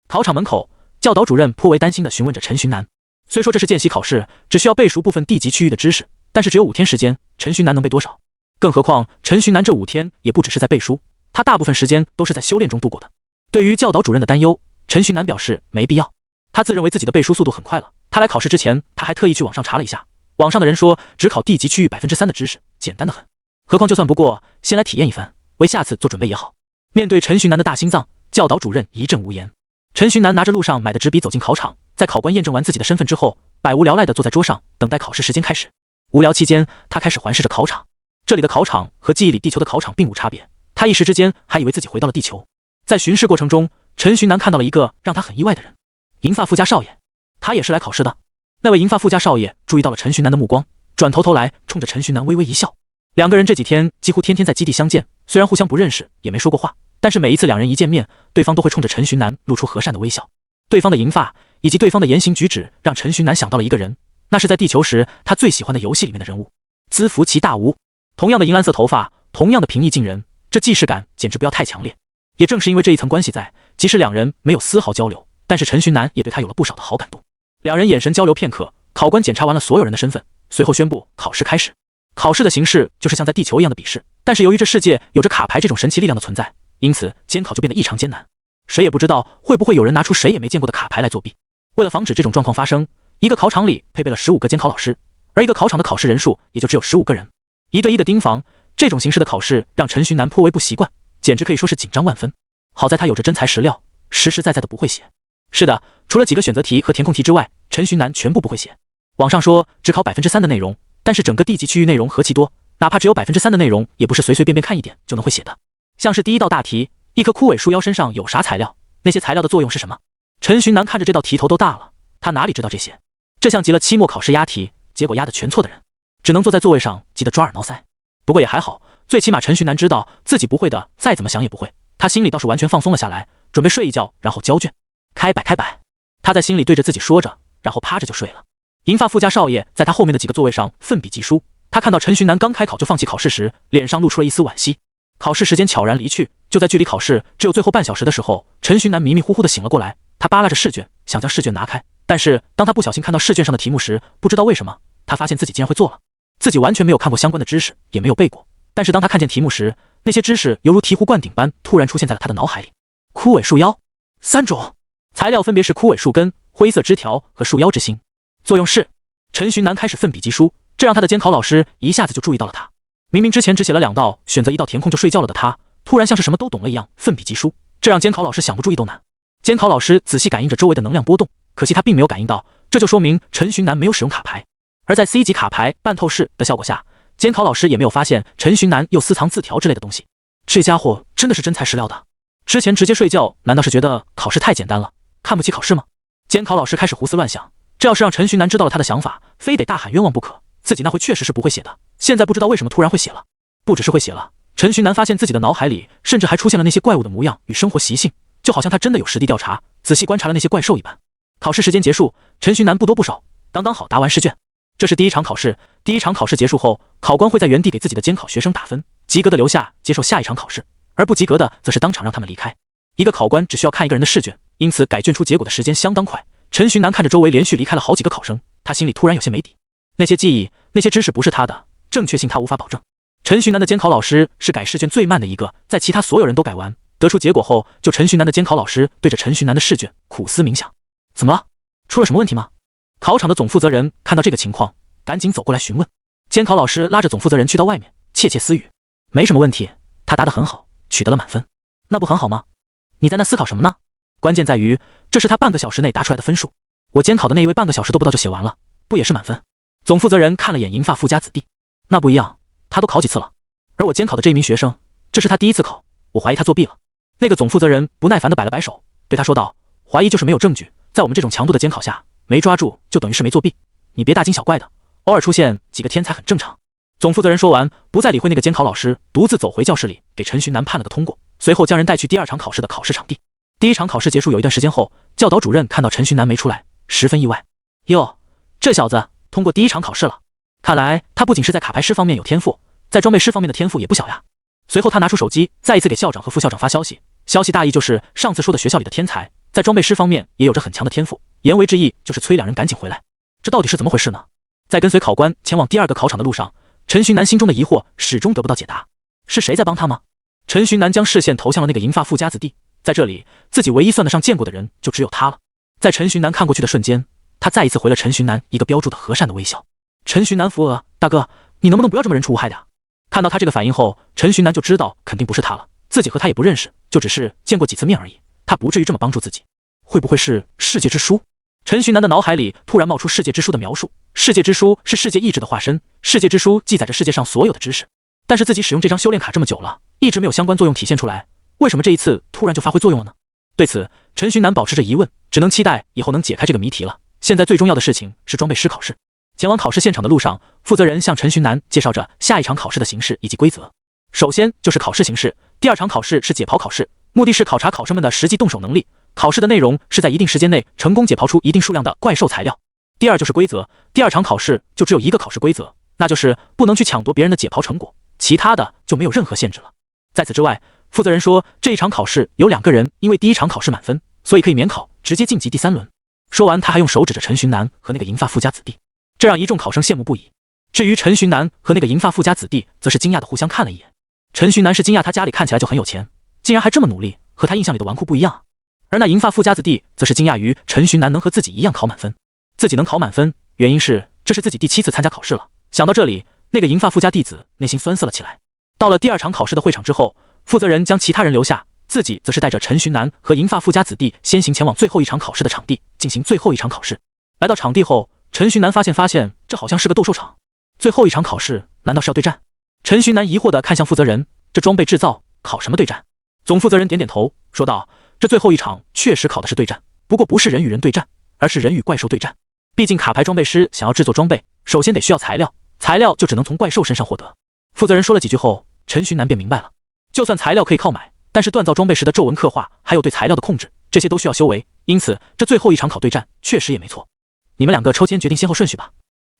考场门口，教导主任颇为担心地询问着陈寻南。虽说这是见习考试，只需要背熟部分地级区域的知识，但是只有5天时间，陈寻南能背多少？更何况陈寻南这5天也不只是在背书，他大部分时间都是在修炼中度过的。对于教导主任的担忧，陈寻南表示没必要。他自认为自己的背书速度很快了。他来考试之前，他还特意去网上查了一下，网上的人说只考地级区域3%的知识，简单的很。何况就算不过，先来体验一番，为下次做准备也好。面对陈寻南的大心脏，教导主任一阵无言。陈寻南拿着路上买的纸笔走进考场，在考官验证完自己的身份之后，百无聊赖地坐在桌上，等待考试时间开始。无聊期间，他开始环视着考场。这里的考场和记忆里地球的考场并无差别，他一时之间还以为自己回到了地球。在巡视过程中，陈寻南看到了一个让他很意外的人，银发富家少爷。他也是来考试的。那位银发富家少爷注意到了陈寻南的目光，转头来冲着陈寻南微微一笑。两个人这几天几乎天天在基地相见，虽然互相不认识，也没说过话，但是每一次两人一见面，对方都会冲着陈寻南露出和善的微笑。对方的银发以及对方的言行举止，让陈寻南想到了一个人，那是在地球时他最喜欢的游戏里面的人物资福奇大巫。同样的银蓝色头发，同样的平易近人，这既视感简直不要太强烈。也正是因为这一层关系在，即使两人没有丝毫交流，但是陈寻南也对他有了不少的好感度。两人眼神交流片刻，考官检查完了所有人的身份，随后宣布考试开始。考试的形式就是像在地球一样的比试，但是由于这世界有着卡牌这种神奇力量的存在，因此监考就变得异常艰难。谁也不知道会不会有人拿出谁也没见过的卡牌来作弊。为了防止这种状况发生，一个考场里配备了15个监考老师，而一个考场的考试人数也就只有15个人。1对1的盯防，这种形式的考试让陈寻南颇为不习惯，简直可以说是紧张万分。好在他有着真材实料，实实在在的不会写。是的，除了几个选择题和填空题之外，陈寻南全部不会写。网上说只考3%的内容，但是整个地级区域内容何其多，哪怕只有3%的内容，也不是随随便便看一点就能会写的。像是第一道大题，一棵枯萎树腰身上有啥材料？那些材料的作用是什么？陈寻南看着这道题头都大了，他哪里知道这些？这像极了期末考试押题，结果押的全错的人，只能坐在座位上急得抓耳挠腮。不过也还好，最起码陈寻南知道自己不会的，再怎么想也不会。他心里倒是完全放松了下来，准备睡一觉，然后交卷。开摆。他在心里对着自己说着，然后趴着就睡了。银发富家少爷在他后面的几个座位上奋笔疾书，他看到陈寻南刚开考就放弃考试时，脸上露出了一丝惋惜。考试时间悄然离去，就在距离考试只有最后半小时的时候，陈寻南迷迷糊糊的醒了过来。他扒拉着试卷，想将试卷拿开，但是当他不小心看到试卷上的题目时，不知道为什么，他发现自己竟然会做了。自己完全没有看过相关的知识，也没有背过，但是当他看见题目时，那些知识犹如醍醐灌顶般突然出现在了他的脑海里。枯萎树腰，3种材料分别是枯萎树根、灰色枝条和树腰之心。作用是，陈寻南开始奋笔疾书，这让他的监考老师一下子就注意到了他。明明之前只写了2道，选择1道填空就睡觉了的他，突然像是什么都懂了一样奋笔疾书，这让监考老师想不注意都难。监考老师仔细感应着周围的能量波动，可惜他并没有感应到，这就说明陈寻南没有使用卡牌。而在 C 级卡牌半透视的效果下，监考老师也没有发现陈寻南又私藏字条之类的东西。这家伙真的是真材实料的。之前直接睡觉，难道是觉得考试太简单了，看不起考试吗？监考老师开始胡思乱想，这要是让陈寻南知道了他的想法，非得大喊冤枉不可。自己那回确实是不会写的，现在不知道为什么突然会写了。不只是会写了，陈寻南发现自己的脑海里甚至还出现了那些怪物的模样与生活习性，就好像他真的有实地调查，仔细观察了那些怪兽一般。考试时间结束，陈寻南不多不少，刚刚好答完试卷。这是第一场考试，第一场考试结束后，考官会在原地给自己的监考学生打分，及格的留下接受下一场考试，而不及格的则是当场让他们离开。一个考官只需要看一个人的试卷，因此改卷出结果的时间相当快。陈寻南看着周围连续离开了好几个考生，他心里突然有些没底。那些记忆，那些知识不是他的，正确性他无法保证。陈寻南的监考老师是改试卷最慢的一个，在其他所有人都改完得出结果后，就陈寻南的监考老师对着陈寻南的试卷苦思冥想。怎么了？出了什么问题吗？考场的总负责人看到这个情况，赶紧走过来询问。监考老师拉着总负责人去到外面，窃窃私语：没什么问题，他答得很好，取得了满分。那不很好吗？你在那思考什么呢？关键在于，这是他半个小时内答出来的分数，我监考的那一位半个小时都不到就写完了，不也是满分？总负责人看了眼银发富家子弟，那不一样，他都考几次了，而我监考的这一名学生，这是他第一次考，我怀疑他作弊了。那个总负责人不耐烦地摆了摆手，对他说道：怀疑就是没有证据，在我们这种强度的监考下，没抓住就等于是没作弊，你别大惊小怪的，偶尔出现几个天才很正常。总负责人说完，不再理会那个监考老师，独自走回教室里，给陈寻南判了个通过，随后将人带去第2场考试的考试场地。第1场考试结束有一段时间后，教导主任看到陈寻南没出来，十分意外。哟，这小子通过第1场考试了，看来他不仅是在卡牌师方面有天赋，在装备师方面的天赋也不小呀。随后他拿出手机，再一次给校长和副校长发消息，消息大意就是上次说的学校里的天才，在装备师方面也有着很强的天赋，言为之意就是催2人赶紧回来。这到底是怎么回事呢？在跟随考官前往第2个考场的路上，陈寻南心中的疑惑始终得不到解答，是谁在帮他吗？陈寻南将视线投向了那个银发富家子弟，在这里自己唯一算得上见过的人就只有他了。在陈寻南看过去的瞬间，他再一次回了陈寻南一个标注的和善的微笑。陈寻南扶额，大哥，你能不能不要这么人畜无害的？看到他这个反应后，陈寻南就知道肯定不是他了，自己和他也不认识，就只是见过几次面而已，他不至于这么帮助自己。会不会是世界之书？陈寻南的脑海里突然冒出世界之书的描述，世界之书是世界意志的化身，世界之书记载着世界上所有的知识，但是自己使用这张修炼卡这么久了，一直没有相关作用体现出来，为什么这一次突然就发挥作用了呢？对此，陈寻南保持着疑问，只能期待以后能解开这个谜题了。现在最重要的事情是装备师考试。前往考试现场的路上，负责人向陈寻南介绍着下一场考试的形式以及规则。首先就是考试形式，第2场考试是解剖考试，目的是考察考生们的实际动手能力。考试的内容是在一定时间内成功解剖出一定数量的怪兽材料。第2就是规则，第2场考试就只有一个考试规则，那就是不能去抢夺别人的解剖成果，其他的就没有任何限制了。在此之外，负责人说这一场考试有2个人因为第1场考试满分，所以可以免考，直接晋级第3轮。说完，他还用手指着陈寻南和那个银发富家子弟，这让一众考生羡慕不已。至于陈寻南和那个银发富家子弟，则是惊讶的互相看了一眼。陈寻南是惊讶他家里看起来就很有钱，竟然还这么努力，和他印象里的纨绔不一样。而那银发富家子弟则是惊讶于陈寻南能和自己一样考满分。自己能考满分，原因是这是自己第7次参加考试了。想到这里，那个银发富家弟子内心酸涩了起来。到了第2场考试的会场之后，负责人将其他人留下，自己则是带着陈寻南和银发富家子弟先行前往最后一场考试的场地进行最后一场考试。来到场地后，陈寻南发现这好像是个斗兽场。最后一场考试难道是要对战？陈寻南疑惑地看向负责人，这装备制造考什么对战？总负责人点点头说道，这最后一场确实考的是对战，不过不是人与人对战，而是人与怪兽对战。毕竟卡牌装备师想要制作装备，首先得需要材料，材料就只能从怪兽身上获得。负责人说了几句后，陈寻南便明白了，就算材料可以靠买，但是锻造装备时的皱纹刻画还有对材料的控制，这些都需要修为，因此这最后一场考对战确实也没错。你们2个抽签决定先后顺序吧。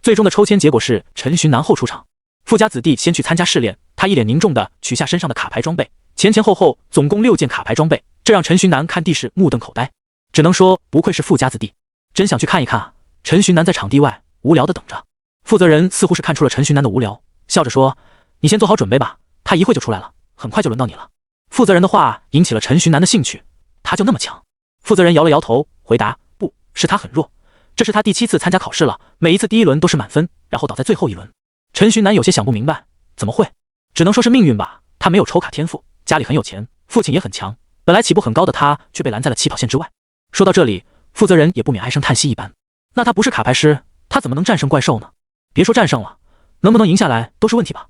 最终的抽签结果是陈寻南后出场，富家子弟先去参加试炼，他一脸凝重地取下身上的卡牌装备，前后后总共6件卡牌装备，这让陈寻南看地势目瞪口呆，只能说不愧是富家子弟，真想去看一看啊。陈寻南在场地外无聊地等着，负责人似乎是看出了陈寻南的无聊，笑着说，你先做好准备吧，他一会就出来了，很快就轮到你了。负责人的话引起了陈寻南的兴趣，他就那么强？负责人摇了摇头回答，不是，他很弱，这是他第7次参加考试了，每一次第1轮都是满分，然后倒在最后一轮。陈寻南有些想不明白，怎么会？只能说是命运吧，他没有抽卡天赋，家里很有钱，父亲也很强，本来起步很高的他却被拦在了起跑线之外。说到这里，负责人也不免唉声叹息一般，那他不是卡牌师，他怎么能战胜怪兽呢？别说战胜了，能不能赢下来都是问题吧。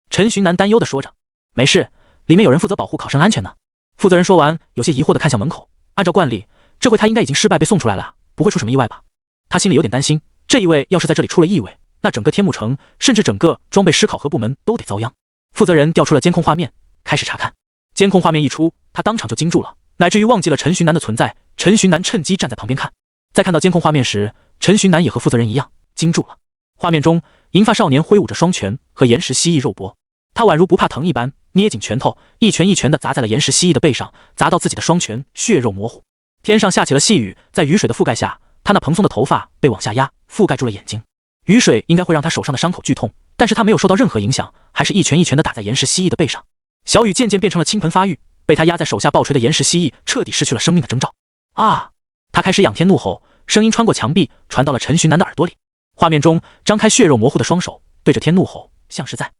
陈寻南担忧地说着，没事，里面有人负责保护考生安全呢。负责人说完，有些疑惑地看向门口，按照惯例，这回他应该已经失败被送出来了，不会出什么意外吧。他心里有点担心，这一位要是在这里出了意外，那整个天幕城甚至整个装备师考核部门都得遭殃。负责人调出了监控画面，开始查看。监控画面一出，他当场就惊住了，乃至于忘记了陈寻南的存在。陈寻南趁机站在旁边看，在看到监控画面时，陈寻南也和负责人一样惊住了。画面中，银发少年挥舞着双拳和岩石蜥蜴肉搏，他宛如不怕疼一般，捏紧拳头，一拳一拳地砸在了岩石蜥蜴的背上，砸到自己的双拳血肉模糊。天上下起了细雨，在雨水的覆盖下，他那蓬松的头发被往下压，覆盖住了眼睛。雨水应该会让他手上的伤口剧痛，但是他没有受到任何影响，还是一拳一拳地打在岩石蜥蜴的背上。小雨渐渐变成了倾盆发育，被他压在手下暴锤的岩石蜥蜴彻底失去了生命的征兆。啊！他开始仰天怒吼，声音穿过墙壁传到了陈寻南的耳朵里。画面中，张开血肉模糊的双手，对着天怒吼，像是在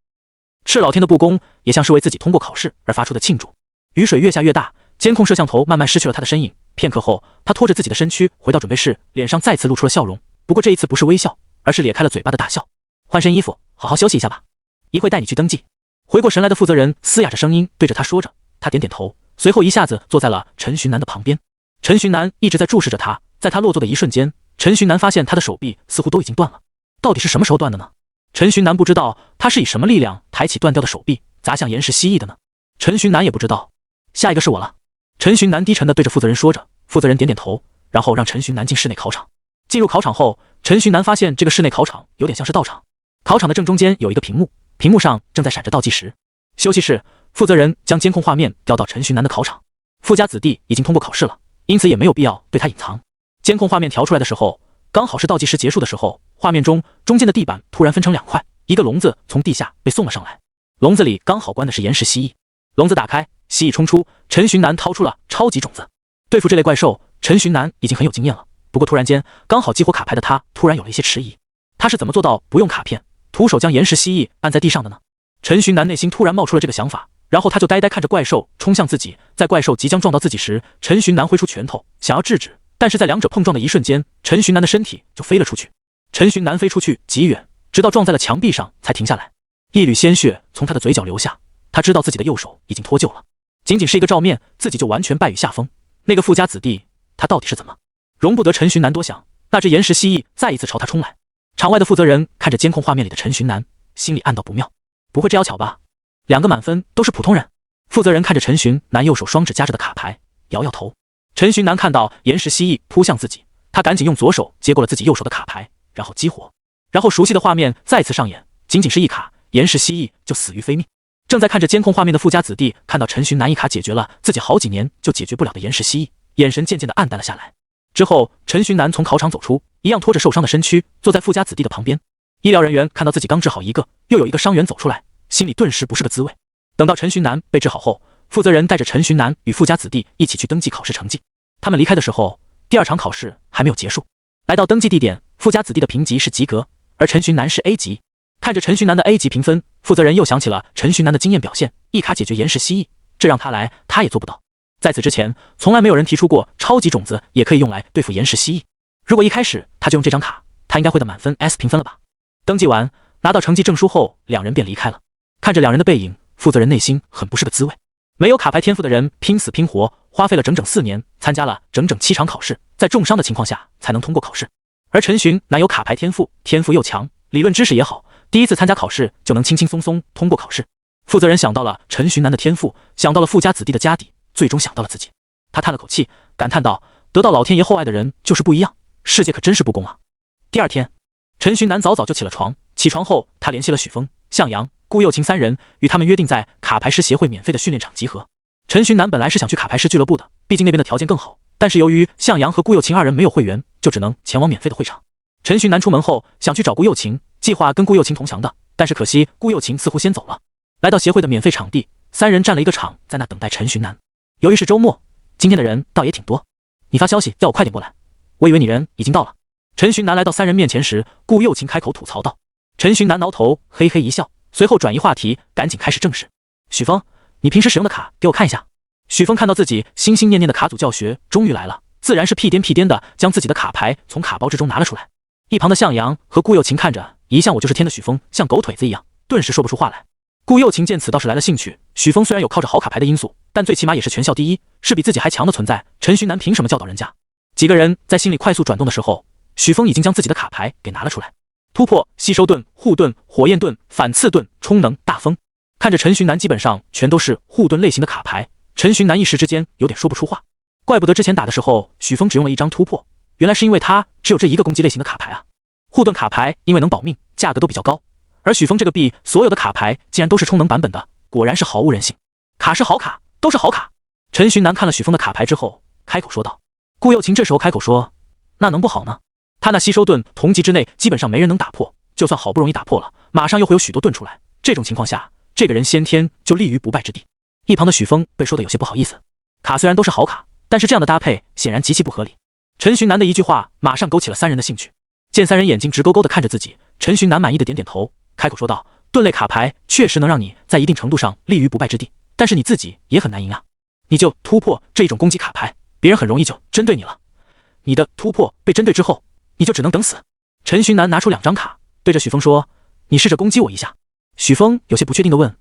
赤老天的不公，也像是为自己通过考试而发出的庆祝。雨水越下越大，监控摄像头慢慢失去了他的身影。片刻后，他拖着自己的身躯回到准备室，脸上再次露出了笑容，不过这一次不是微笑，而是咧开了嘴巴的大笑。换身衣服，好好休息一下吧，一会带你去登记。回过神来的负责人嘶哑着声音对着他说着，他点点头，随后一下子坐在了陈寻南的旁边。陈寻南一直在注视着他，在他落座的一瞬间，陈寻南发现他的手臂似乎都已经断了。到底是什么时候断的呢？陈寻南不知道他是以什么力量抬起断掉的手臂砸向岩石蜥蜴的呢？陈寻南也不知道。下一个是我了。陈寻南低沉地对着负责人说着，负责人点点头，然后让陈寻南进室内考场。进入考场后，陈寻南发现这个室内考场有点像是道场。考场的正中间有一个屏幕，屏幕上正在闪着倒计时。休息室，负责人将监控画面调到陈寻南的考场。富家子弟已经通过考试了，因此也没有必要对他隐藏。监控画面调出来的时候，刚好是倒计时结束的时候，画面中中间的地板突然分成2块，一个笼子从地下被送了上来，笼子里刚好关的是岩石蜥蜴。笼子打开，蜥蜴冲出，陈寻南掏出了超级种子。对付这类怪兽，陈寻南已经很有经验了，不过突然间刚好激活卡牌的他突然有了一些迟疑，他是怎么做到不用卡片徒手将岩石蜥蜴按在地上的呢？陈寻南内心突然冒出了这个想法，然后他就呆呆看着怪兽冲向自己。在怪兽即将撞到自己时，陈寻南挥出拳头想要制止，但是在两者碰撞的一瞬间，陈寻南的身体就飞了出去。陈寻南飞出去极远，直到撞在了墙壁上才停下来，一缕鲜血从他的嘴角流下。他知道自己的右手已经脱臼了，仅仅是一个照面，自己就完全败于下风。那个富家子弟，他到底是怎么？容不得陈寻南多想，那只岩石蜥蜴再一次朝他冲来。场外的负责人看着监控画面里的陈寻南，心里暗道不妙，不会这妖巧吧？2个满分都是普通人。负责人看着陈寻南右手双指夹着的卡牌，摇摇头。陈寻南看到岩石蜥蜴扑向自己，他赶紧用左手接过了自己右手的卡牌，然后激活，然后熟悉的画面再次上演，仅仅是一卡，岩石蜥蜴就死于非命。正在看着监控画面的富家子弟看到陈寻南一卡解决了自己好几年就解决不了的岩石蜥蜴，眼神渐渐的暗淡了下来。之后，陈寻南从考场走出，一样拖着受伤的身躯，坐在富家子弟的旁边。医疗人员看到自己刚治好一个，又有一个伤员走出来，心里顿时不是个滋味。等到陈寻南被治好后，负责人带着陈寻南与富家子弟一起去登记考试成绩。他们离开的时候，第二场考试还没有结束。来到登记地点，富家子弟的评级是及格，而陈寻南是 A 级。看着陈寻南的 A 级评分，负责人又想起了陈寻南的经验表现，一卡解决岩石蜥蜴，这让他来，他也做不到。在此之前，从来没有人提出过超级种子也可以用来对付岩石蜥蜴。如果一开始他就用这张卡，他应该会的满分 S 评分了吧？登记完，拿到成绩证书后，两人便离开了。看着两人的背影，负责人内心很不是个滋味。没有卡牌天赋的人拼死拼活，花费了整整4年，参加了整整7场考试，在重伤的情况下才能通过考试。而陈寻南有卡牌天赋，天赋又强，理论知识也好，第一次参加考试就能轻轻松松通过考试。负责人想到了陈寻南的天赋，想到了富家子弟的家底，最终想到了自己。他叹了口气，感叹道：得到老天爷厚爱的人就是不一样，世界可真是不公啊。第二天，陈寻南早早就起了床，起床后他联系了许峰、向阳、顾又晴3人，与他们约定在卡牌师协会免费的训练场集合。陈寻南本来是想去卡牌师俱乐部的，毕竟那边的条件更好，但是由于向阳和顾又晴2人没有会员，就只能前往免费的会场。陈寻南出门后想去找顾又晴，计划跟顾又晴同降的，但是可惜顾又晴似乎先走了。来到协会的免费场地，3人占了一个场，在那等待陈寻南。由于是周末，今天的人倒也挺多。你发消息叫我快点过来，我以为你人已经到了。陈寻南来到3人面前时，顾又晴开口吐槽道。陈寻南挠头嘿嘿一笑，随后转移话题，赶紧开始正事。许峰，你平时使用的卡给我看一下。许峰看到自己心心念念的卡组教学终于来了，自然是屁颠屁颠的将自己的卡牌从卡包之中拿了出来。一旁的向阳和顾又晴看着一向我就是天的许峰像狗腿子一样，顿时说不出话来。顾又晴见此倒是来了兴趣，许峰虽然有靠着好卡牌的因素，但最起码也是全校第一，是比自己还强的存在，陈寻南凭什么教导人家？几个人在心里快速转动的时候，许峰已经将自己的卡牌给拿了出来。突破、吸收盾、护盾、火焰盾、反刺盾、充能、大风。看着陈寻南基本上全都是护盾类型的卡牌，陈寻南一时之间有点说不出话。怪不得之前打的时候许峰只用了一张突破，原来是因为他只有这一个攻击类型的卡牌啊。护盾卡牌因为能保命，价格都比较高，而许峰这个币所有的卡牌竟然都是充能版本的，果然是毫无人性。卡是好卡，都是好卡。陈寻南看了许峰的卡牌之后，开口说道。顾又晴这时候开口说，那能不好呢？他那吸收盾同级之内基本上没人能打破，就算好不容易打破了，马上又会有许多盾出来，这种情况下，这个人先天就立于不败之地。一旁的许峰被说的有些不好意思，卡虽然都是好卡，但是这样的搭配显然极其不合理。陈寻南的一句话马上勾起了3人的兴趣，见3人眼睛直勾勾的看着自己，陈寻南满意的点点头，开口说道，盾类卡牌确实能让你在一定程度上立于不败之地，但是你自己也很难赢啊。你就突破这种攻击卡牌，别人很容易就针对你了，你的突破被针对之后，你就只能等死。陈寻南拿出2张卡，对着许峰说，你试着攻击我一下。许峰有些不确定的问，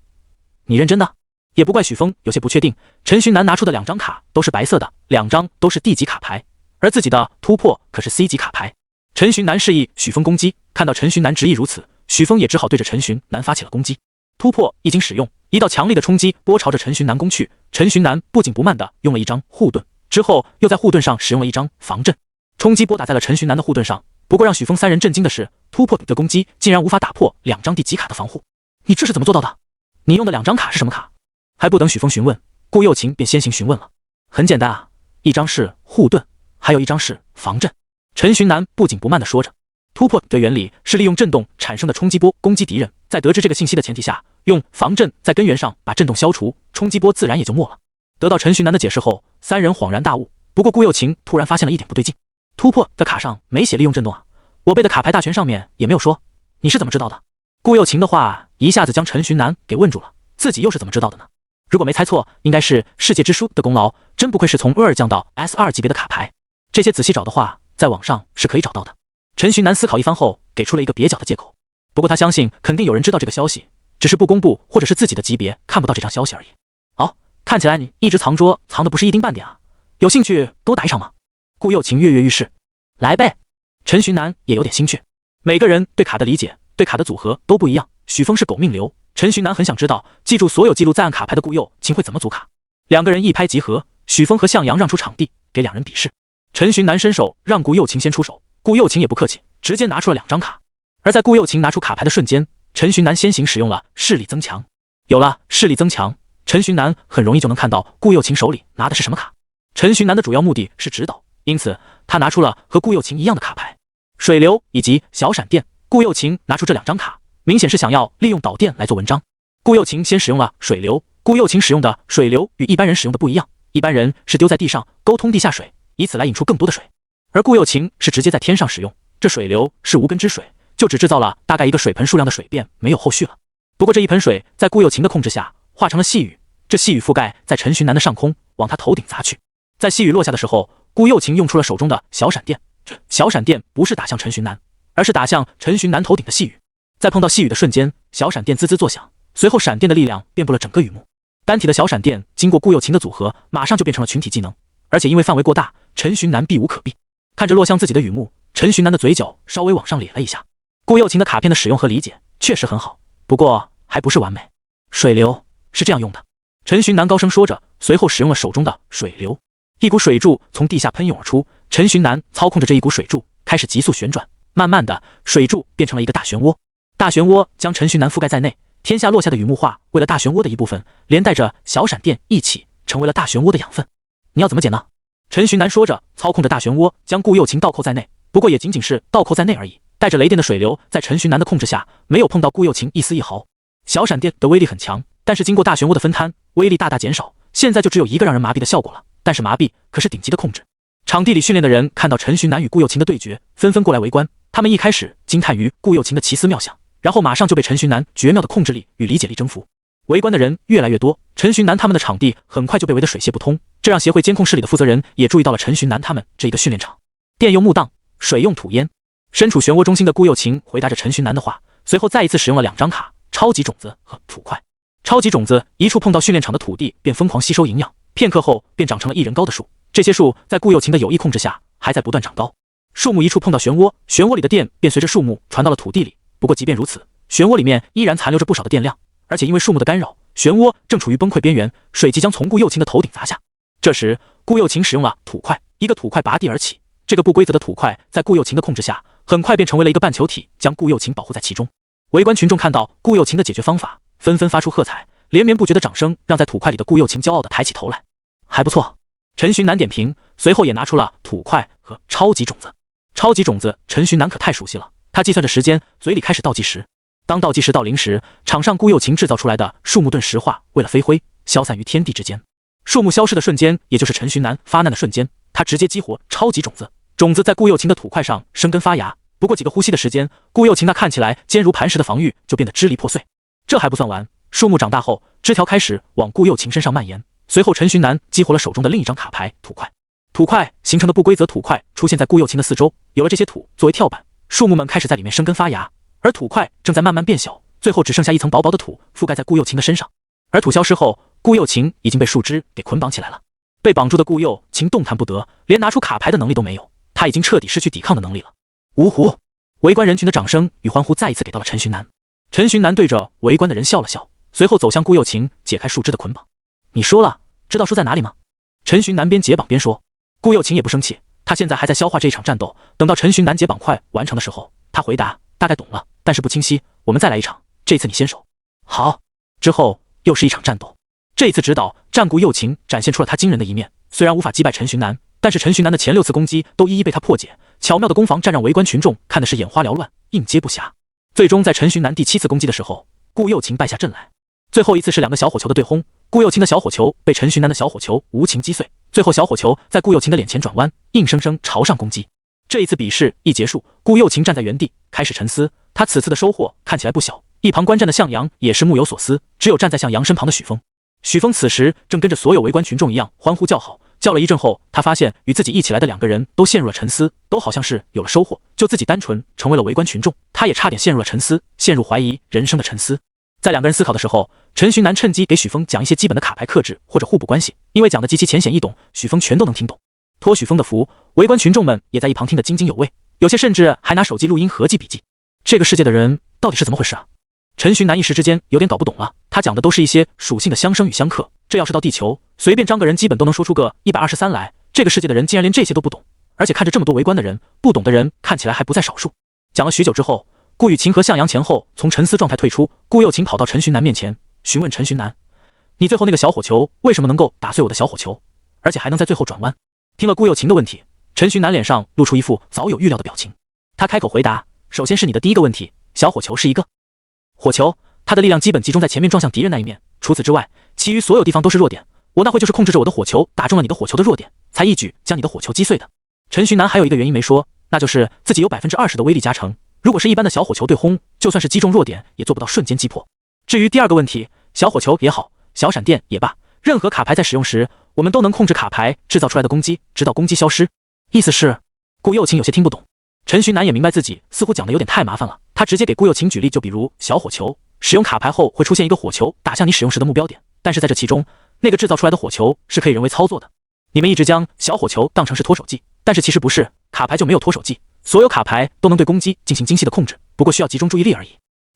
你认真的？也不怪许峰有些不确定，陈寻南拿出的2张卡都是白色的，2张都是 D 级卡牌，而自己的突破可是 C 级卡牌。陈寻南示意许峰攻击，看到陈寻南执意如此，许峰也只好对着陈寻南发起了攻击。突破一经使用，一道强力的冲击波朝着陈寻南攻去，陈寻南不紧不慢地用了一张护盾，之后又在护盾上使用了一张防震，冲击波打在了陈寻南的护盾上。不过让许峰3人震惊的是，突破的攻击竟然无法打破2张 D 级卡的防护。你这是怎么做到的？你用的2张卡是什么卡？还不等许峰询问，顾又晴便先行询问了。很简单啊，一张是护盾，还有一张是防震。陈寻南不紧不慢地说着。突破的原理是利用震动产生的冲击波攻击敌人，在得知这个信息的前提下，用防震在根源上把震动消除，冲击波自然也就没了。得到陈寻南的解释后，3人恍然大悟。不过顾又晴突然发现了一点不对劲，突破的卡上没写利用震动啊，我背的卡牌大全上面也没有说，你是怎么知道的？顾又晴的话一下子将陈寻南给问住了，自己又是怎么知道的呢？如果没猜错，应该是世界之书的功劳，真不愧是从 2 降到 S2 级别的卡牌，这些仔细找的话，在网上是可以找到的。陈寻南思考一番后，给出了一个蹩脚的借口。不过他相信肯定有人知道这个消息，只是不公布或者是自己的级别看不到这张消息而已。哦，看起来你一直藏拙，藏的不是一丁半点啊！有兴趣跟我打一场吗？顾又晴跃跃欲试。来呗！陈寻南也有点兴趣。每个人对卡的理解、对卡的组合都不一样。许峰是狗命流，陈寻南很想知道记住所有记录在案卡牌的顾又晴会怎么组卡。2个人一拍即合，许峰和向阳让出场地给2人比试。陈寻南伸手让顾又晴先出手。顾又晴也不客气，直接拿出了2张卡。而在顾又晴拿出卡牌的瞬间，陈寻南先行使用了视力增强。有了视力增强，陈寻南很容易就能看到顾又晴手里拿的是什么卡。陈寻南的主要目的是指导，因此他拿出了和顾又琴一样的卡牌，水流以及小闪电。顾又琴拿出这2张卡，明显是想要利用导电来做文章。顾又琴先使用了水流，顾又琴使用的水流与一般人使用的不一样，一般人是丢在地上沟通地下水，以此来引出更多的水，而顾又琴是直接在天上使用。这水流是无根之水，就只制造了大概一个水盆数量的水便没有后续了。不过这一盆水在顾又琴的控制下化成了细雨，这细雨覆盖在陈寻南的上空，往他头顶砸去。在细雨落下的时候，顾又琴用出了手中的小闪电，这小闪电不是打向陈寻南，而是打向陈寻南头顶的细雨。在碰到细雨的瞬间，小闪电滋滋作响，随后闪电的力量遍布了整个雨幕。单体的小闪电经过顾又琴的组合，马上就变成了群体技能，而且因为范围过大，陈寻南避无可避。看着落向自己的雨幕，陈寻南的嘴角稍微往上咧了一下。顾又琴的卡片的使用和理解确实很好，不过还不是完美。水流是这样用的，陈寻南高声说着，随后使用了手中的水流，一股水柱从地下喷涌而出。陈寻南操控着这一股水柱开始急速旋转，慢慢的水柱变成了一个大漩涡，大漩涡将陈寻南覆盖在内，天下落下的雨幕化为了大漩涡的一部分，连带着小闪电一起成为了大漩涡的养分。你要怎么解呢？陈寻南说着，操控着大漩涡将顾又琴倒扣在内，不过也仅仅是倒扣在内而已。带着雷电的水流在陈寻南的控制下，没有碰到顾又琴一丝一毫。小闪电的威力很强，但是经过大漩涡的分摊，威力大大减少，现在就只有一个让人麻痹的效果了。但是麻痹可是顶级的控制。场地里训练的人看到陈寻南与顾又琴的对决，纷纷过来围观。他们一开始惊叹于顾又琴的奇思妙想，然后马上就被陈寻南绝妙的控制力与理解力征服。围观的人越来越多，陈寻南他们的场地很快就被围得水泄不通，这让协会监控室里的负责人也注意到了陈寻南他们这一个训练场。电用木荡，水用土烟。身处漩涡中心的顾又琴回答着陈寻南的话，随后再一次使用了2张卡，超级种子和土块。超级种子一触碰到训练场的土地便疯狂吸收营养，片刻后便长成了1人高的树，这些树在顾又琴的有意控制下还在不断长高。树木一触碰到漩涡，漩涡里的电便随着树木传到了土地里，不过即便如此，漩涡里面依然残留着不少的电量，而且因为树木的干扰，漩涡正处于崩溃边缘，水即将从顾又琴的头顶砸下。这时顾又琴使用了土块，一个土块拔地而起，这个不规则的土块在顾又琴的控制下很快便成为了一个半球体，将顾又琴保护在其中。围观群众看到顾又琴的解决方法，纷纷发出喝彩，连绵不绝的掌声让在土块里的顾又琴骄傲地抬起头来。还不错，陈寻南点评，随后也拿出了土块和超级种子。超级种子陈寻南可太熟悉了，他计算着时间，嘴里开始倒计时。当倒计时到0时，场上顾又琴制造出来的树木顿石化，为了飞灰消散于天地之间。树木消失的瞬间，也就是陈寻南发难的瞬间，他直接激活超级种子，种子在顾又琴的土块上生根发芽。不过几个呼吸的时间，顾又琴那看起来坚如磐石的防御就变得支离破碎。这还不算完，树木长大后，枝条开始往顾又琴身上蔓延。随后陈寻南激活了手中的另一张卡牌土块，土块形成的不规则土块出现在顾又琴的四周，有了这些土作为跳板，树木们开始在里面生根发芽，而土块正在慢慢变小，最后只剩下一层薄薄的土覆盖在顾又琴的身上。而土消失后，顾又琴已经被树枝给捆绑起来了。被绑住的顾又琴动弹不得，连拿出卡牌的能力都没有，他已经彻底失去抵抗的能力了。呜呼！围观人群的掌声与欢呼再一次给到了陈寻南。陈寻南对着围观的人笑了笑，随后走向顾又琴，解开树枝的捆绑。你说了，知道树在哪里吗？陈寻南边解绑边说。顾又琴也不生气，他现在还在消化这一场战斗，等到陈寻南解绑快完成的时候，他回答大概懂了，但是不清晰，我们再来一场，这次你先手。好。之后又是一场战斗，这一次指导战顾又琴展现出了他惊人的一面，虽然无法击败陈寻南，但是陈寻南的前6次攻击都一一被他破解，巧妙的攻防战让围观群众看的是眼花缭乱，应接不暇。最终在陈寻南第7次攻击的时候，顾又琴败下阵来。最后一次是2个小火球的对轰，顾又琴的小火球被陈寻南的小火球无情击碎，最后小火球在顾又琴的脸前转弯，硬生生朝上攻击。这一次比试一结束，顾又琴站在原地开始沉思，他此次的收获看起来不小。一旁观战的向阳也是目有所思，只有站在向阳身旁的许峰。许峰此时正跟着所有围观群众一样欢呼叫好，叫了一阵后，他发现与自己一起来的2个人都陷入了沉思，都好像是有了收获，就自己单纯成为了围观群众，他也差点陷入了沉思，陷入怀疑人生的沉思。在2个人思考的时候，陈寻南趁机给许峰讲一些基本的卡牌克制或者互补关系，因为讲的极其浅显易懂，许峰全都能听懂。托许峰的福，围观群众们也在一旁听得津津有味，有些甚至还拿手机录音合记笔记。这个世界的人到底是怎么回事啊？陈寻南一时之间有点搞不懂了，他讲的都是一些属性的相生与相克，这要是到地球，随便张个人基本都能说出个123来，这个世界的人竟然连这些都不懂，而且看着这么多围观的人，不懂的人看起来还不在少数。讲了许久之后，顾雨晴和向阳前后从沉思状态退出，顾又琴跑到陈寻南面前，询问陈寻南：“你最后那个小火球为什么能够打碎我的小火球，而且还能在最后转弯？”听了顾又琴的问题，陈寻南脸上露出一副早有预料的表情，他开口回答：首先是你的第一个问题，小火球是一个火球，它的力量基本集中在前面撞向敌人那一面，除此之外，其余所有地方都是弱点。我那会就是控制着我的火球打中了你的火球的弱点，才一举将你的火球击碎的。陈寻南还有一个原因没说，那就是自己有20%的威力加成，如果是一般的小火球对轰，就算是击中弱点也做不到瞬间击破。至于第二个问题，小火球也好，小闪电也罢，任何卡牌在使用时，我们都能控制卡牌制造出来的攻击，直到攻击消失。意思是，顾又晴有些听不懂。陈寻南也明白自己似乎讲的有点太麻烦了，他直接给顾又晴举例，就比如小火球，使用卡牌后会出现一个火球打向你使用时的目标点，但是在这其中，那个制造出来的火球是可以人为操作的。你们一直将小火球当成是脱手技，但是其实不是，卡牌就没有脱手技，所有卡牌都能对攻击进行精细的控制，不过需要集中注意力而已。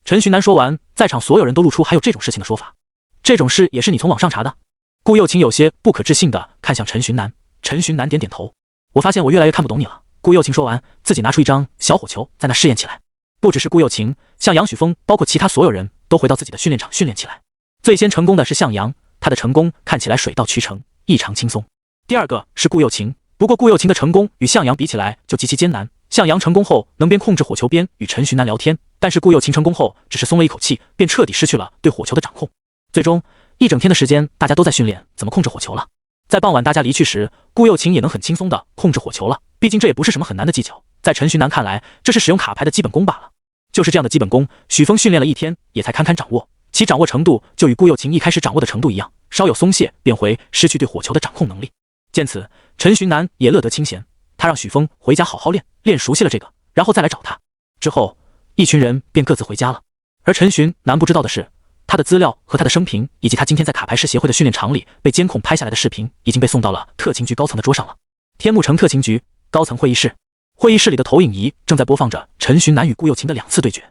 陈寻南说完，在场所有人都露出还有这种事情的说法。这种事也是你从网上查的？顾又晴有些不可置信地看向陈寻南，陈寻南点点头。我发现我越来越看不懂你了。顾又晴说完，自己拿出一张小火球在那试验起来。不只是顾又晴，像杨许峰，包括其他所有人都回到自己的训练场训练起来。最先成功的是向阳，他的成功看起来水到渠成，异常轻松。第二个是顾又晴，不过顾又晴的成功与向阳比起来就极其艰难。向阳成功后能边控制火球边与陈寻南聊天，但是顾又晴成功后只是松了一口气，便彻底失去了对火球的掌控。最终一整天的时间，大家都在训练怎么控制火球了。在傍晚大家离去时，顾又晴也能很轻松地控制火球了，毕竟这也不是什么很难的技巧，在陈寻南看来，这是使用卡牌的基本功罢了。就是这样的基本功，许峰训练了一天也才堪堪掌握，其掌握程度就与顾又晴一开始掌握的程度一样，稍有松懈便会失去对火球的掌控能力。见此，陈寻南也乐得清闲，他让许峰回家好好练，练熟悉了这个，然后再来找他。之后，一群人便各自回家了。而陈寻南不知道的是，他的资料和他的生平，以及他今天在卡牌师协会的训练场里被监控拍下来的视频，已经被送到了特勤局高层的桌上了。天幕城特勤局高层会议室，会议室里的投影仪正在播放着陈寻南与顾又晴的2次对决。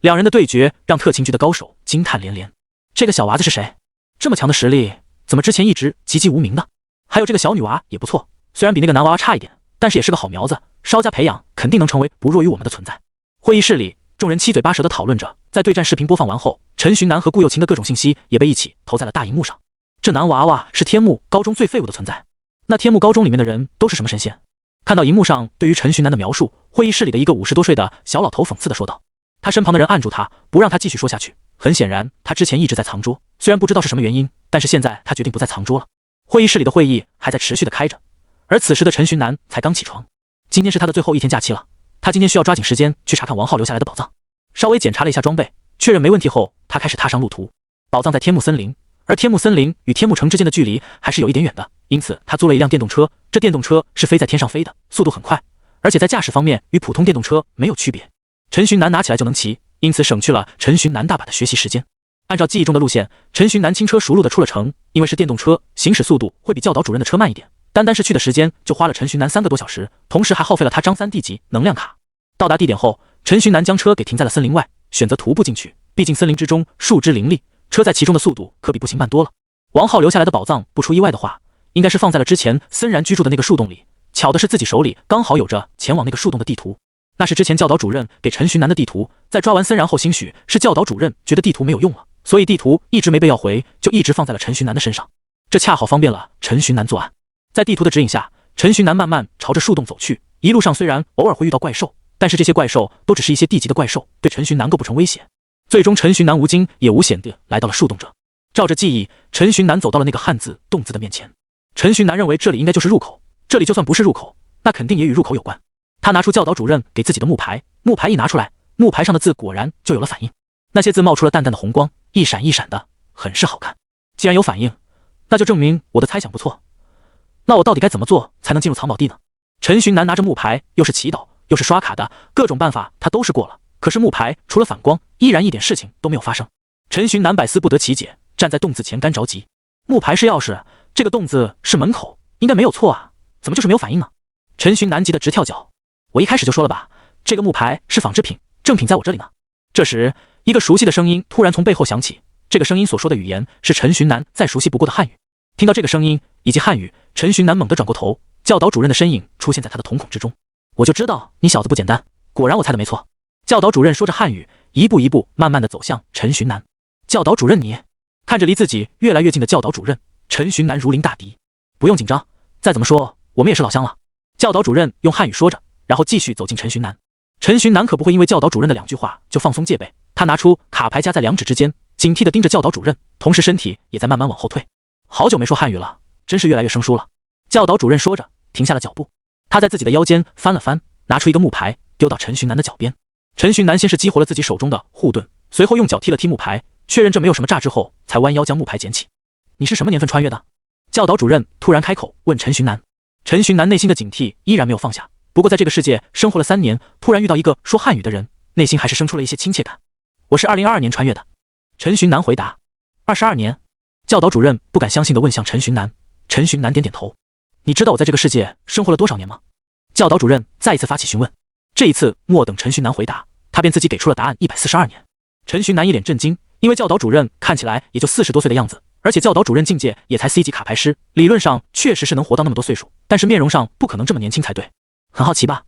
两人的对决让特勤局的高手惊叹连连。这个小娃子是谁？这么强的实力，怎么之前一直籍籍无名的？还有这个小女娃也不错，虽然比那个男娃娃差一点，但是也是个好苗子，稍加培养，肯定能成为不弱于我们的存在。会议室里，众人七嘴八舌地讨论着。在对战视频播放完后，陈寻南和顾又晴的各种信息也被一起投在了大荧幕上。这男娃娃是天幕高中最废物的存在。那天幕高中里面的人都是什么神仙？看到荧幕上对于陈寻南的描述，会议室里的一个50多岁的小老头讽刺地说道。他身旁的人按住他，不让他继续说下去。很显然，他之前一直在藏桌，虽然不知道是什么原因，但是现在他决定不再藏桌了。会议室里的会议还在持续的开着，而此时的陈寻南才刚起床。今天是他的最后一天假期了，他今天需要抓紧时间去查看王浩留下来的宝藏。稍微检查了一下装备，确认没问题后，他开始踏上路途。宝藏在天幕森林，而天幕森林与天幕城之间的距离还是有一点远的，因此他租了一辆电动车。这电动车是飞在天上飞的，速度很快，而且在驾驶方面与普通电动车没有区别。陈寻南拿起来就能骑，因此省去了陈寻南大把的学习时间。按照记忆中的路线，陈寻南轻车熟路的出了城。因为是电动车，行驶速度会比教导主任的车慢一点，单单是去的时间就花了陈寻南3个多小时，同时还耗费了他张3D级能量卡。到达地点后，陈寻南将车给停在了森林外，选择徒步进去，毕竟森林之中树枝林立，车在其中的速度可比步行慢多了。王浩留下来的宝藏，不出意外的话，应该是放在了之前森然居住的那个树洞里。巧的是自己手里刚好有着前往那个树洞的地图，那是之前教导主任给陈寻南的地图。在抓完森然后，兴许是教导主任觉得地图没有用了，所以地图一直没被要回，就一直放在了陈寻南的身上。这恰好方便了陈寻南作案。在地图的指引下，陈寻南慢慢朝着树洞走去。一路上虽然偶尔会遇到怪兽，但是这些怪兽都只是一些地级的怪兽，对陈寻南构不成威胁。最终陈寻南无惊也无险地来到了树洞这。照着记忆，陈寻南走到了那个汉字洞字的面前。陈寻南认为这里应该就是入口，这里就算不是入口，那肯定也与入口有关。他拿出教导主任给自己的木牌，木牌一拿出来，木牌上的字果然就有了反应，那些字冒出了淡淡的红光，一闪一闪的，很是好看。既然有反应，那就证明我的猜想不错。那我到底该怎么做才能进入藏宝地呢？陈寻南拿着木牌，又是祈祷又是刷卡的，各种办法他都试过了，可是木牌除了反光，依然一点事情都没有发生。陈寻南百思不得其解，站在洞子前干着急。木牌是钥匙，这个洞子是门口，应该没有错啊，怎么就是没有反应呢？陈寻南急得直跳脚。我一开始就说了吧，这个木牌是仿制品，正品在我这里呢。这时，一个熟悉的声音突然从背后响起，这个声音所说的语言是陈寻南再熟悉不过的汉语。听到这个声音以及汉语，陈寻南猛地转过头，教导主任的身影出现在他的瞳孔之中。我就知道你小子不简单，果然我猜的没错。教导主任说着汉语，一步一步慢慢地走向陈寻南。教导主任你，看着离自己越来越近的教导主任，陈寻南如临大敌。不用紧张，再怎么说我们也是老乡了。教导主任用汉语说着，然后继续走进陈寻南。陈寻南可不会因为教导主任的2句话就放松戒备，他拿出卡牌夹在2指之间，警惕地盯着教导主任，同时身体也在慢慢往后退。好久没说汉语了，真是越来越生疏了。教导主任说着，停下了脚步。他在自己的腰间翻了翻，拿出一个木牌，丢到陈寻南的脚边。陈寻南先是激活了自己手中的护盾，随后用脚踢了踢木牌，确认这没有什么诈之后，才弯腰将木牌捡起。你是什么年份穿越的？教导主任突然开口问陈寻南。陈寻南内心的警惕依然没有放下，不过在这个世界生活了3年，突然遇到一个说汉语的人，内心还是生出了一些亲切感。我是2022年穿越的。陈寻南回答。22年？教导主任不敢相信地问向陈寻南。陈寻南点点头。你知道我在这个世界生活了多少年吗？教导主任再一次发起询问。这一次莫等陈寻南回答，他便自己给出了答案：142年。陈寻南一脸震惊，因为教导主任看起来也就40多岁的样子，而且教导主任境界也才 C 级卡牌师，理论上确实是能活到那么多岁数，但是面容上不可能这么年轻才对。很好奇吧？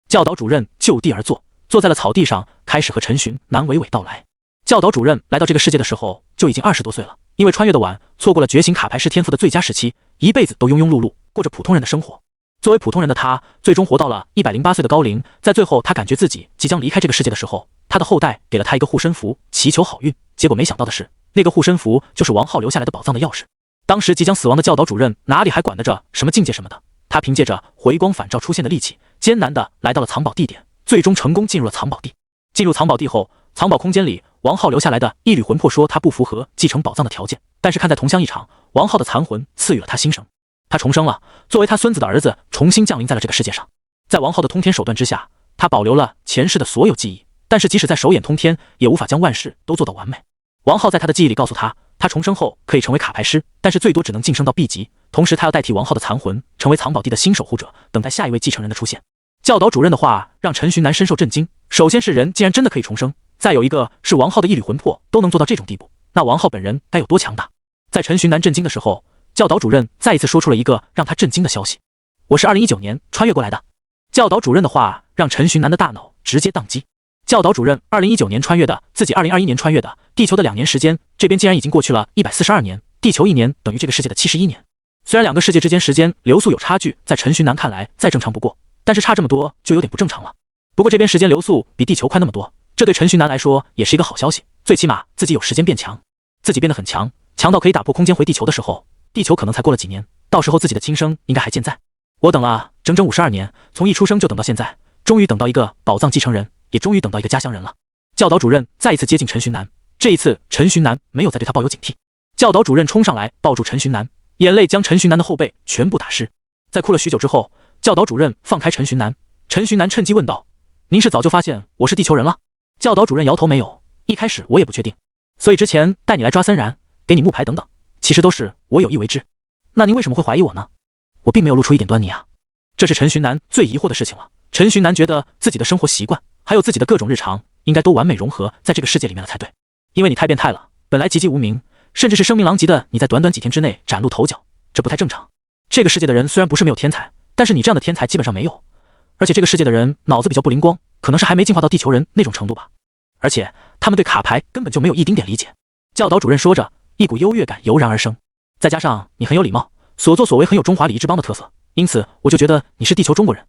教导主任就地而坐，坐在了草地上，开始和陈寻南娓娓道来。教导主任来到这个世界的时候就已经20多岁了，因为穿越的晚，错过了觉醒卡牌师天赋的最佳时期，一辈子都庸庸碌碌，过着普通人的生活。作为普通人的他，最终活到了108岁的高龄。在最后他感觉自己即将离开这个世界的时候，他的后代给了他一个护身符，祈求好运。结果没想到的是，那个护身符就是王浩留下来的宝藏的钥匙。当时即将死亡的教导主任哪里还管得着什么境界什么的，他凭借着回光返照出现的力气，艰难地来到了藏宝地点，最终成功进入了藏宝地。进入藏宝地后，藏宝空间里王浩留下来的一缕魂魄说他不符合继承宝藏的条件，但是看在同乡一场，王浩的残魂赐予了他新生。他重生了，作为他孙子的儿子重新降临在了这个世界上。在王浩的通天手段之下，他保留了前世的所有记忆，但是即使在手眼通天，也无法将万事都做到完美。王浩在他的记忆里告诉他，他重生后可以成为卡牌师，但是最多只能晋升到 B 级，同时他要代替王浩的残魂，成为藏宝地的新守护者，等待下一位继承人的出现。教导主任的话让陈寻南深受震惊，首先是人竟然真的可以重生，再有一个是王浩的一缕魂魄都能做到这种地步，那王浩本人该有多强大？在陈寻南震惊的时候，教导主任再一次说出了一个让他震惊的消息：我是2019年穿越过来的。教导主任的话让陈寻南的大脑直接宕机。教导主任2019年穿越的，自己2021年穿越的，地球的2年时间，这边竟然已经过去了142年，地球1年等于这个世界的71年。虽然2个世界之间时间流速有差距，在陈寻南看来再正常不过，但是差这么多就有点不正常了。不过这边时间流速比地球快那么多，这对陈寻南来说也是一个好消息，最起码自己有时间变强，自己变得很强，强到可以打破空间回地球的时候，地球可能才过了几年，到时候自己的亲生应该还健在。我等了整整52年，从一出生就等到现在，终于等到一个宝藏继承人，也终于等到一个家乡人了。教导主任再一次接近陈寻南，这一次陈寻南没有再对他抱有警惕。教导主任冲上来抱住陈寻南，眼泪将陈寻南的后背全部打湿。在哭了许久之后，教导主任放开陈寻南。陈寻南趁机问道：您是早就发现我是地球人了？教导主任摇头没有，一开始我也不确定，所以之前带你来抓森然，给你木牌等等，其实都是我有意为之。那您为什么会怀疑我呢？我并没有露出一点端倪啊。这是陈寻南最疑惑的事情了。陈寻南觉得自己的生活习惯还有自己的各种日常应该都完美融合在这个世界里面了才对。因为你太变态了，本来籍籍无名，甚至是声名狼藉的你，在短短几天之内崭露头角，这不太正常。这个世界的人虽然不是没有天才，但是你这样的天才基本上没有，而且这个世界的人脑子比较不灵光，可能是还没进化到地球人那种程度吧。而且他们对卡牌根本就没有一丁点理解。教导主任说着，一股优越感油然而生。再加上你很有礼貌，所作所为很有中华礼仪之邦的特色，因此我就觉得你是地球中国人。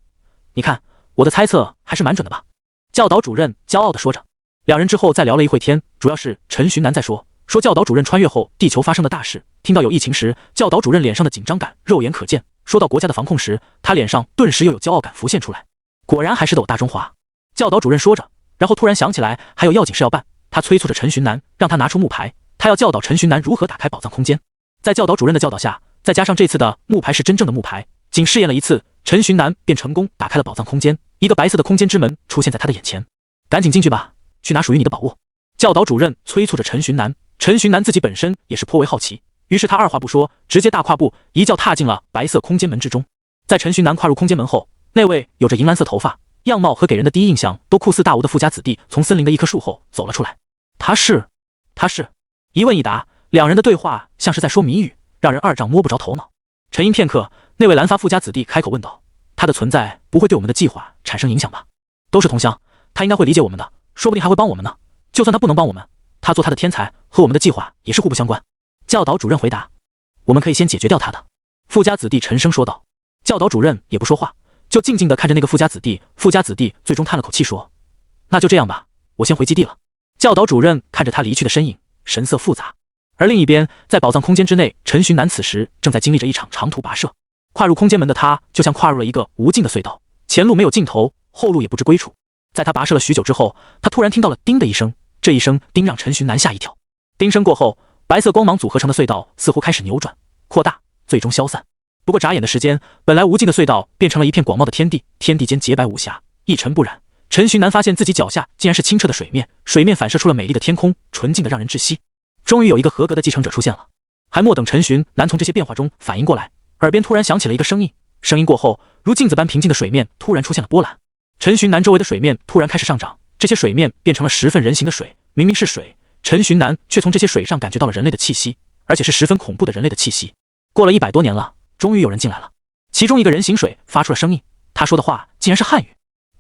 你看我的猜测还是蛮准的吧？教导主任骄傲地说着。两人之后再聊了一会天，主要是陈寻南在说教导主任穿越后地球发生的大事。听到有疫情时，教导主任脸上的紧张感肉眼可见，说到国家的防控时，他脸上顿时又有骄傲感浮现出来。果然还是的我大中华。教导主任说着，然后突然想起来还有要紧事要办，他催促着陈寻南让他拿出木牌，他要教导陈寻南如何打开宝藏空间。在教导主任的教导下，再加上这次的木牌是真正的木牌，仅试验了一次，陈寻南便成功打开了宝藏空间，一个白色的空间之门出现在他的眼前。赶紧进去吧，去拿属于你的宝物。教导主任催促着陈寻南。陈寻南自己本身也是颇为好奇，于是他二话不说，直接大跨步一脚踏进了白色空间门之中。在陈寻南跨入空间门后，那位有着银蓝色头发、样貌和给人的第一印象都酷似大吴的富家子弟从森林的一棵树后走了出来。他是一问一答，两人的对话像是在说谜语，让人二丈摸不着头脑。沉吟片刻，那位蓝发富家子弟开口问道：他的存在不会对我们的计划产生影响吧？都是同乡，他应该会理解我们的，说不定还会帮我们呢。就算他不能帮我们，他做他的天才和我们的计划也是互不相关。教导主任回答：我们可以先解决掉他的。富家子弟沉声说道。教导主任也不说话，就静静地看着那个富家子弟。富家子弟最终叹了口气说：“那就这样吧，我先回基地了。”教导主任看着他离去的身影，神色复杂。而另一边，在宝藏空间之内，陈寻南此时正在经历着一场长途跋涉。跨入空间门的他，就像跨入了一个无尽的隧道，前路没有尽头，后路也不知归处。在他跋涉了许久之后，他突然听到了叮的一声，这一声叮让陈寻南吓一跳。叮声过后，白色光芒组合成的隧道似乎开始扭转、扩大，最终消散。不过眨眼的时间，本来无尽的隧道变成了一片广袤的天地，天地间洁白无瑕，一尘不染。陈寻南发现自己脚下竟然是清澈的水面，水面反射出了美丽的天空，纯净的让人窒息。终于有一个合格的继承者出现了。还莫等陈寻南从这些变化中反应过来，耳边突然响起了一个声音，声音过后，如镜子般平静的水面突然出现了波澜。陈寻南周围的水面突然开始上涨，这些水面变成了十分人形的水。明明是水，陈寻南却从这些水上感觉到了人类的气息，而且是十分恐怖的人类的气息。过了100多年了，终于有人进来了。其中一个人形水发出了声音，他说的话竟然是汉语：“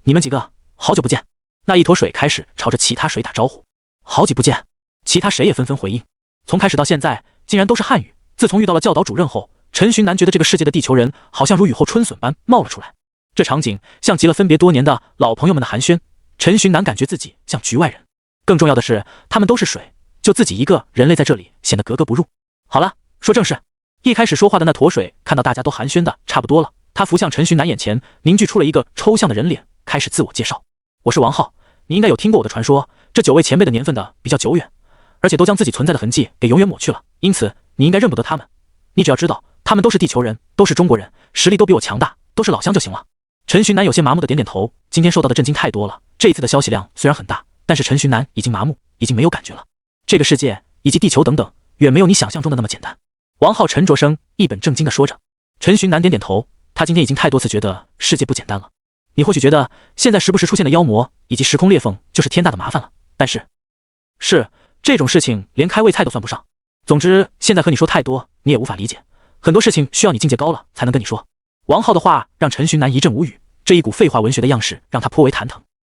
你们几个好久不见。”那一坨水开始朝着其他水打招呼：“好久不见。”其他谁也纷纷回应。从开始到现在，竟然都是汉语。自从遇到了教导主任后，陈寻南觉得这个世界的地球人好像如雨后春笋般冒了出来。这场景像极了分别多年的老朋友们的寒暄，陈寻南感觉自己像局外人。更重要的是，他们都是水，就自己一个人类在这里显得格格不入。好了，说正事。一开始说话的那坨水看到大家都寒暄的差不多了，他浮向陈寻南眼前，凝聚出了一个抽象的人脸，开始自我介绍：“我是王浩，你应该有听过我的传说，这9位前辈的年份的比较久远，而且都将自己存在的痕迹给永远抹去了，因此你应该认不得他们。你只要知道，他们都是地球人，都是中国人，实力都比我强大，都是老乡就行了。”陈寻南有些麻木的点点头，今天受到的震惊太多了，这一次的消息量虽然很大，但是陈寻南已经麻木，已经没有感觉了。这个世界以及地球等等，远没有你想象中的那么简单。王浩沉着声，一本正经地说着。陈寻南点点头，他今天已经太多次觉得世界不简单了。你或许觉得现在时不时出现的妖魔以及时空裂缝就是天大的麻烦了，但是这种事情连开胃菜都算不上。总之，现在和你说太多，你也无法理解。很多事情需要你境界高了才能跟你说。王浩的话让陈寻南一阵无语，这一股废话文学的样式让他颇为忐忑。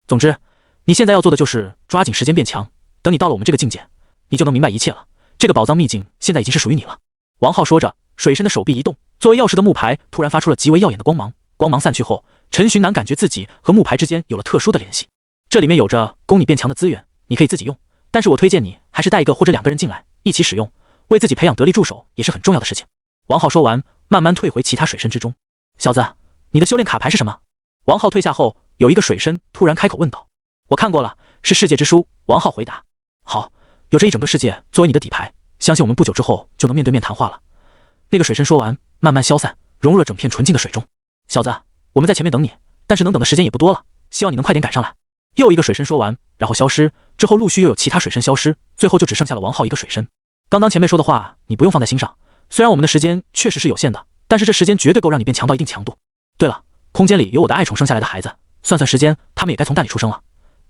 总之，你现在要做的就是抓紧时间变强，等你到了我们这个境界，你就能明白一切了。这个宝藏秘境现在已经是属于你了。王浩说着，水深的手臂一动，作为钥匙的木牌突然发出了极为耀眼的光芒。光芒散去后，陈寻南感觉自己和木牌之间有了特殊的联系。这里面有着供你变强的资源，你可以自己用，但是我推荐你还是带1个或者2个人进来一起使用，为自己培养得力助手也是很重要的事情。王浩说完，慢慢退回其他水深之中。小子，你的修炼卡牌是什么？王浩退下后，有一个水深突然开口问道。我看过了，是世界之书。王浩回答。好，有这一整个世界作为你的底牌，相信我们不久之后就能面对面谈话了。那个水深说完，慢慢消散，融入了整片纯净的水中。小子，我们在前面等你，但是能等的时间也不多了，希望你能快点赶上来。又一个水深说完，然后消失，之后陆续又有其他水深消失，最后就只剩下了王浩一个水深。刚刚前辈说的话，你不用放在心上，虽然我们的时间确实是有限的，但是这时间绝对够让你变强到一定强度。对了，空间里有我的爱宠生下来的孩子，算算时间，他们也该从蛋里出生了。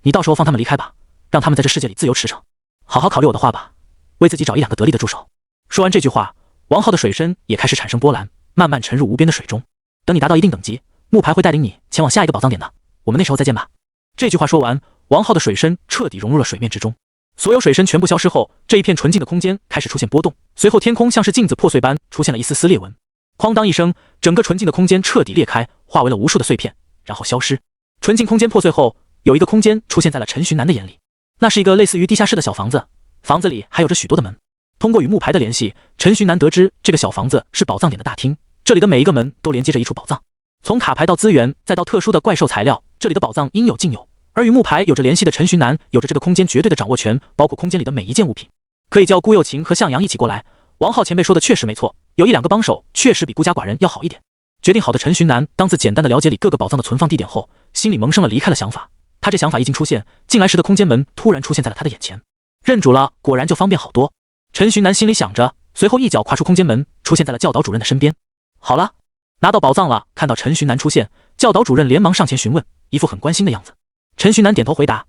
你到时候放他们离开吧，让他们在这世界里自由驰骋，好好考虑我的话吧，为自己找1、2个得力的助手。说完这句话，王浩的水深也开始产生波澜，慢慢沉入无边的水中。等你达到一定等级，木牌会带领你前往下一个宝藏点的，我们那时候再见吧。这句话说完，王浩的水深彻底融入了水面之中。所有水深全部消失后，这一片纯净的空间开始出现波动，随后天空像是镜子破碎般出现了一丝丝裂纹。哐当一声，整个纯净的空间彻底裂开，化为了无数的碎片，然后消失。纯净空间破碎后，有一个空间出现在了陈寻南的眼里，那是一个类似于地下室的小房子，房子里还有着许多的门。通过与木牌的联系，陈寻南得知这个小房子是宝藏点的大厅，这里的每一个门都连接着一处宝藏。从卡牌到资源，再到特殊的怪兽材料，这里的宝藏应有尽有。而与木牌有着联系的陈寻南，有着这个空间绝对的掌握权，包括空间里的每一件物品。可以叫顾又晴和向阳一起过来。王浩前辈说的确实没错，有1、2个帮手确实比孤家寡人要好一点。决定好的陈寻南，当自简单的了解里各个宝藏的存放地点后，心里萌生了离开的想法。他这想法一经出现，进来时的空间门突然出现在了他的眼前。认主了，果然就方便好多。陈寻南心里想着，随后一脚跨出空间门，出现在了教导主任的身边。好了，拿到宝藏了。看到陈寻南出现，教导主任连忙上前询问，一副很关心的样子。陈寻南点头回答：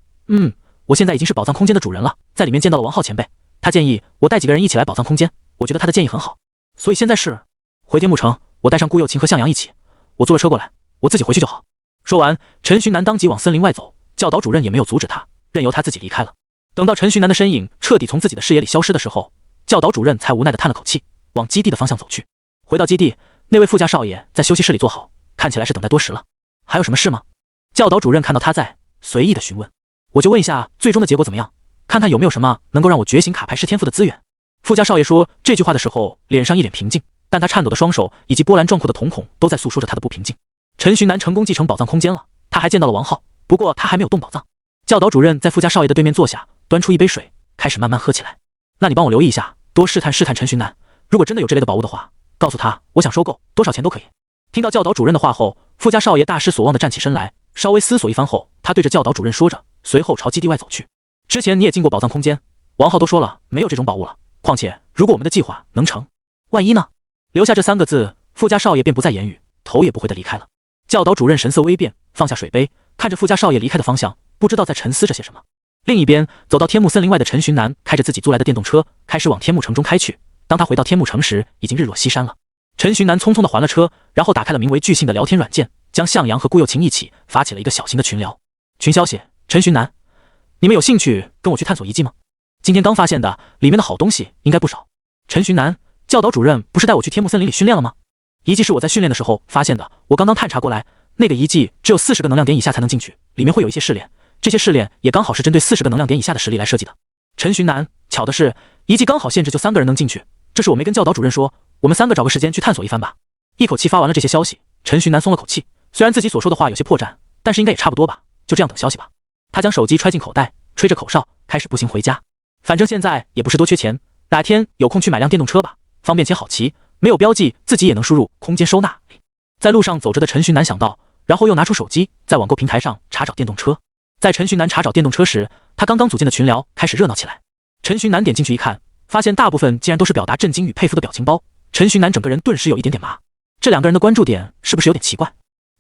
我现在已经是宝藏空间的主人了，在里面见到了王浩前辈，他建议我带几个人一起来宝藏空间，我觉得他的建议很好，所以现在是回天木城，我带上顾又晴和向阳一起，我坐了车过来，我自己回去就好。说完，陈寻南当即往森林外走，教导主任也没有阻止他，任由他自己离开了。等到陈寻南的身影彻底从自己的视野里消失的时候，教导主任才无奈地叹了口气，往基地的方向走去。回到基地，那位副驾少爷在休息室里坐好，看起来是等待多时了。还有什么事吗？教导主任看到他在，随意的询问。我就问一下最终的结果怎么样，看看有没有什么能够让我觉醒卡牌师天赋的资源。富家少爷说这句话的时候，脸上一脸平静，但他颤抖的双手以及波澜壮阔的瞳孔都在诉说着他的不平静。陈寻南成功继承宝藏空间了，他还见到了王浩，不过他还没有动宝藏。教导主任在富家少爷的对面坐下，端出一杯水，开始慢慢喝起来。那你帮我留意一下，多试探试探陈寻南，如果真的有这类的宝物的话，告诉他我想收购，多少钱都可以。听到教导主任的话后，富家少爷大失所望地站起身来，稍微思索一番后，他对着教导主任说着，随后朝基地外走去。之前你也进过宝藏空间，王浩都说了没有这种宝物了，况且如果我们的计划能成，万一呢？留下这3个字，富家少爷便不再言语，头也不回地离开了。教导主任神色微变，放下水杯，看着富家少爷离开的方向，不知道在沉思着些什么。另一边，走到天幕森林外的陈寻南开着自己租来的电动车，开始往天幕城中开去。当他回到天幕城时，已经日落西山了。陈寻南匆匆地还了车，然后打开了名为巨信的聊天软件，将向阳和顾又晴一起发起了一个小型的群聊。群消息：陈寻南，你们有兴趣跟我去探索遗迹吗？今天刚发现的，里面的好东西应该不少。陈寻南，教导主任不是带我去天幕森林里训练了吗？遗迹是我在训练的时候发现的，我刚刚探查过来，那个遗迹只有40个能量点以下才能进去，里面会有一些试炼，这些试炼也刚好是针对40个能量点以下的实力来设计的。陈寻南，巧的是，遗迹刚好限制就3个人能进去，这是我没跟教导主任说，我们3个找个时间去探索一番吧。一口气发完了这些消息，陈寻南松了口气，虽然自己所说的话有些破绽，但是应该也差不多吧，就这样等消息吧。他将手机揣进口袋，吹着口哨，开始步行回家。反正现在也不是多缺钱，哪天有空去买辆电动车吧，方便且好骑，没有标记自己也能输入空间收纳里。在路上走着的陈寻南想到，然后又拿出手机，在网购平台上查找电动车。在陈寻南查找电动车时，他刚刚组建的群聊开始热闹起来。陈寻南点进去一看，发现大部分竟然都是表达震惊与佩服的表情包。陈寻南整个人顿时有一点点麻，这2个人的关注点是不是有点奇怪？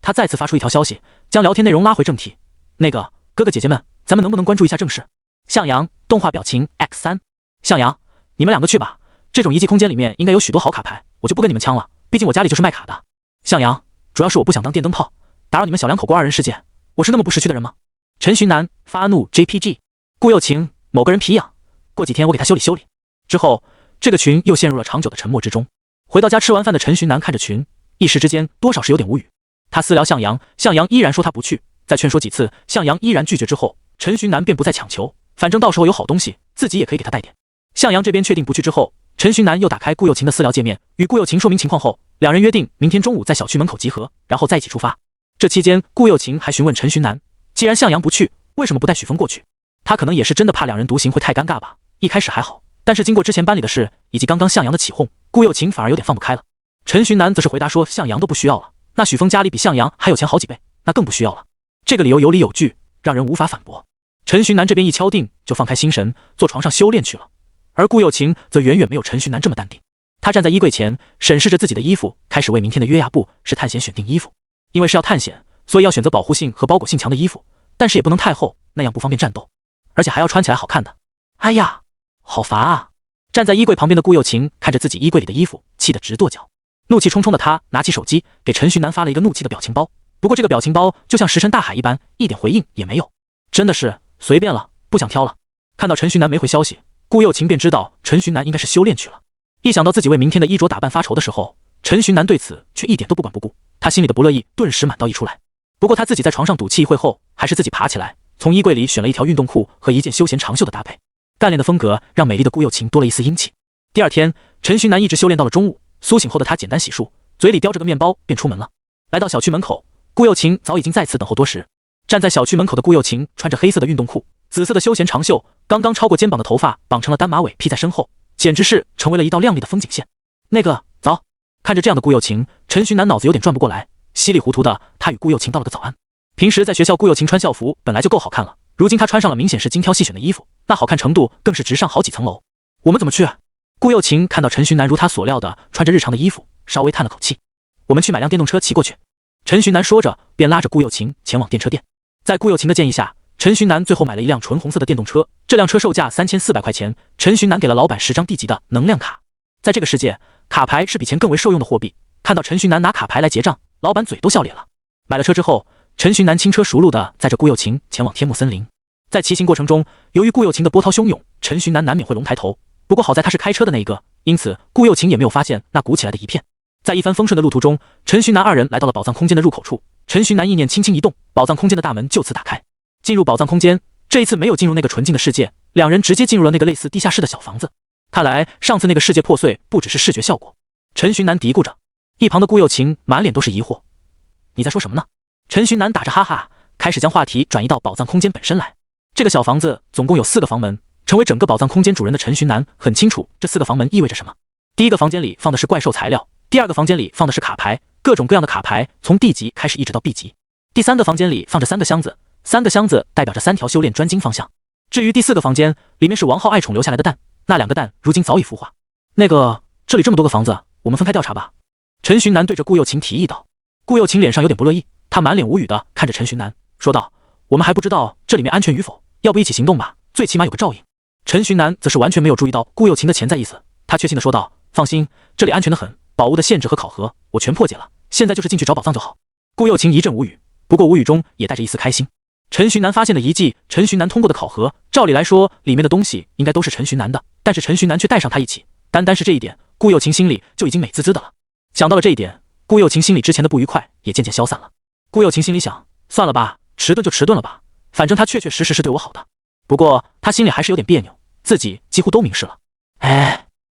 他再次发出一条消息，将聊天内容拉回正题。那个哥哥姐姐们，咱们能不能关注一下正事？向阳动画表情 X3。向阳，你们2个去吧，这种遗迹空间里面应该有许多好卡牌，我就不跟你们呛了，毕竟我家里就是卖卡的。向阳，主要是我不想当电灯泡，打扰你们小两口过2人世界，我是那么不识趣的人吗？陈寻南发怒 JPG。顾又晴，某个人皮痒，过几天我给他修理修理。之后，这个群又陷入了长久的沉默之中。回到家吃完饭的陈寻南看着群，一时之间多少是有点无语。他私聊向阳，向阳依然说他不去，再劝说几次，向阳依然拒绝之后，陈寻南便不再强求，反正到时候有好东西，自己也可以给他带点。向阳这边确定不去之后，陈寻南又打开顾又晴的私聊界面，与顾又晴说明情况后，2人约定明天中午在小区门口集合，然后再一起出发。这期间，顾又晴还询问陈寻南，既然向阳不去，为什么不带许峰过去？他可能也是真的怕2人独行会太尴尬吧。一开始还好，但是经过之前班里的事以及刚刚向阳的起哄，顾又晴反而有点放不开了。陈寻南则是回答说向阳都不需要了，那许峰家里比向阳还有钱好几倍，那更不需要了。这个理由有理有据，让人无法反驳。陈寻南这边一敲定就放开心神，坐床上修炼去了。而顾又晴则远远没有陈寻南这么淡定。他站在衣柜前，审视着自己的衣服，开始为明天的约亚布是探险选定衣服。因为是要探险，所以要选择保护性和包裹性强的衣服，但是也不能太厚，那样不方便战斗，而且还要穿起来好看的。哎呀，好烦啊！站在衣柜旁边的顾又晴看着自己衣柜里的衣服，气得直跺脚。怒气冲冲的他拿起手机，给陈寻南发了一个怒气的表情包。不过这个表情包就像石沉大海一般，一点回应也没有。真的是随便了，不想挑了。看到陈寻南没回消息，顾又晴便知道陈寻南应该是修炼去了。一想到自己为明天的衣着打扮发愁的时候，陈寻南对此却一点都不管不顾，他心里的不乐意顿时满倒溢出来。不过他自己在床上赌气一会后，还是自己爬起来，从衣柜里选了一条运动裤和一件休闲长袖的搭配。干练的风格让美丽的顾又晴多了一丝英气。第二天，陈寻南一直修炼到了中午，苏醒后的他简单洗漱，嘴里叼着个面包便出门了。来到小区门口，顾又晴早已经在此等候多时。站在小区门口的顾又晴穿着黑色的运动裤，紫色的休闲长袖，刚刚超过肩膀的头发绑成了单马尾披在身后，简直是成为了一道亮丽的风景线。那个早，看着这样的顾又晴，陈寻南脑子有点转不过来，稀里糊涂的他与顾又晴道了个早安。平时在学校，顾又晴穿校服本来就够好看了，如今她穿上了明显是精挑细选的衣服，那好看程度更是直上好几层楼。我们怎么去？顾又晴看到陈寻南如他所料的穿着日常的衣服，稍微叹了口气。我们去买辆电动车骑过去。陈寻南说着便拉着顾又晴前往电车店。在顾又晴的建议下，陈寻南最后买了一辆纯红色的电动车，这辆车售价3400块钱。陈寻南给了老板10张地级的能量卡。在这个世界，卡牌是比钱更为受用的货币。看到陈寻南拿卡牌来结账，老板嘴都笑咧了。买了车之后，陈寻南轻车熟路的载着顾又晴前往天幕森林。在骑行过程中，由于顾又晴的波涛汹涌，陈寻南难免会龙抬头。不过好在他是开车的那一个，因此顾又晴也没有发现那鼓起来的一片。在一番风顺的路途中，陈寻南2人来到了宝藏空间的入口处。陈寻南意念轻轻一动，宝藏空间的大门就此打开。进入宝藏空间，这一次没有进入那个纯净的世界，两人直接进入了那个类似地下室的小房子。看来上次那个世界破碎不只是视觉效果。陈寻南嘀咕着，一旁的顾又晴满脸都是疑惑：“你在说什么呢？”陈寻南打着哈哈，开始将话题转移到宝藏空间本身来。这个小房子总共有4个房门，成为整个宝藏空间主人的陈寻南很清楚这4个房门意味着什么。第一个房间里放的是怪兽材料，第二个房间里放的是卡牌，各种各样的卡牌，从D级开始一直到 B 级。第3个房间里放着3个箱子，3个箱子代表着3条修炼专精方向。至于第4个房间，里面是王浩爱宠留下来的蛋，那2个蛋如今早已孵化。这里这么多个房子，我们分开调查吧。陈寻南对着顾又晴提议道。顾又晴脸上有点不乐意，他满脸无语的看着陈寻南，说道：“我们还不知道这里面安全与否，要不一起行动吧，最起码有个照应。”陈寻南则是完全没有注意到顾又晴的潜在意思，他确信的说道：“放心，这里安全的很，宝物的限制和考核我全破解了，现在就是进去找宝藏就好。”顾又晴一阵无语，不过无语中也带着一丝开心。陈寻南发现了遗迹，陈寻南通过的考核，照理来说里面的东西应该都是陈寻南的，但是陈寻南却带上他一起，单单是这一点，顾又晴心里就已经美滋滋的了。想到了这一点，顾又晴心里之前的不愉快也渐渐消散了。顾又晴心里想，算了吧，迟钝就迟钝了吧，反正他确确实实是对我好的。不过他心里还是有点别扭，自己几乎都明示了。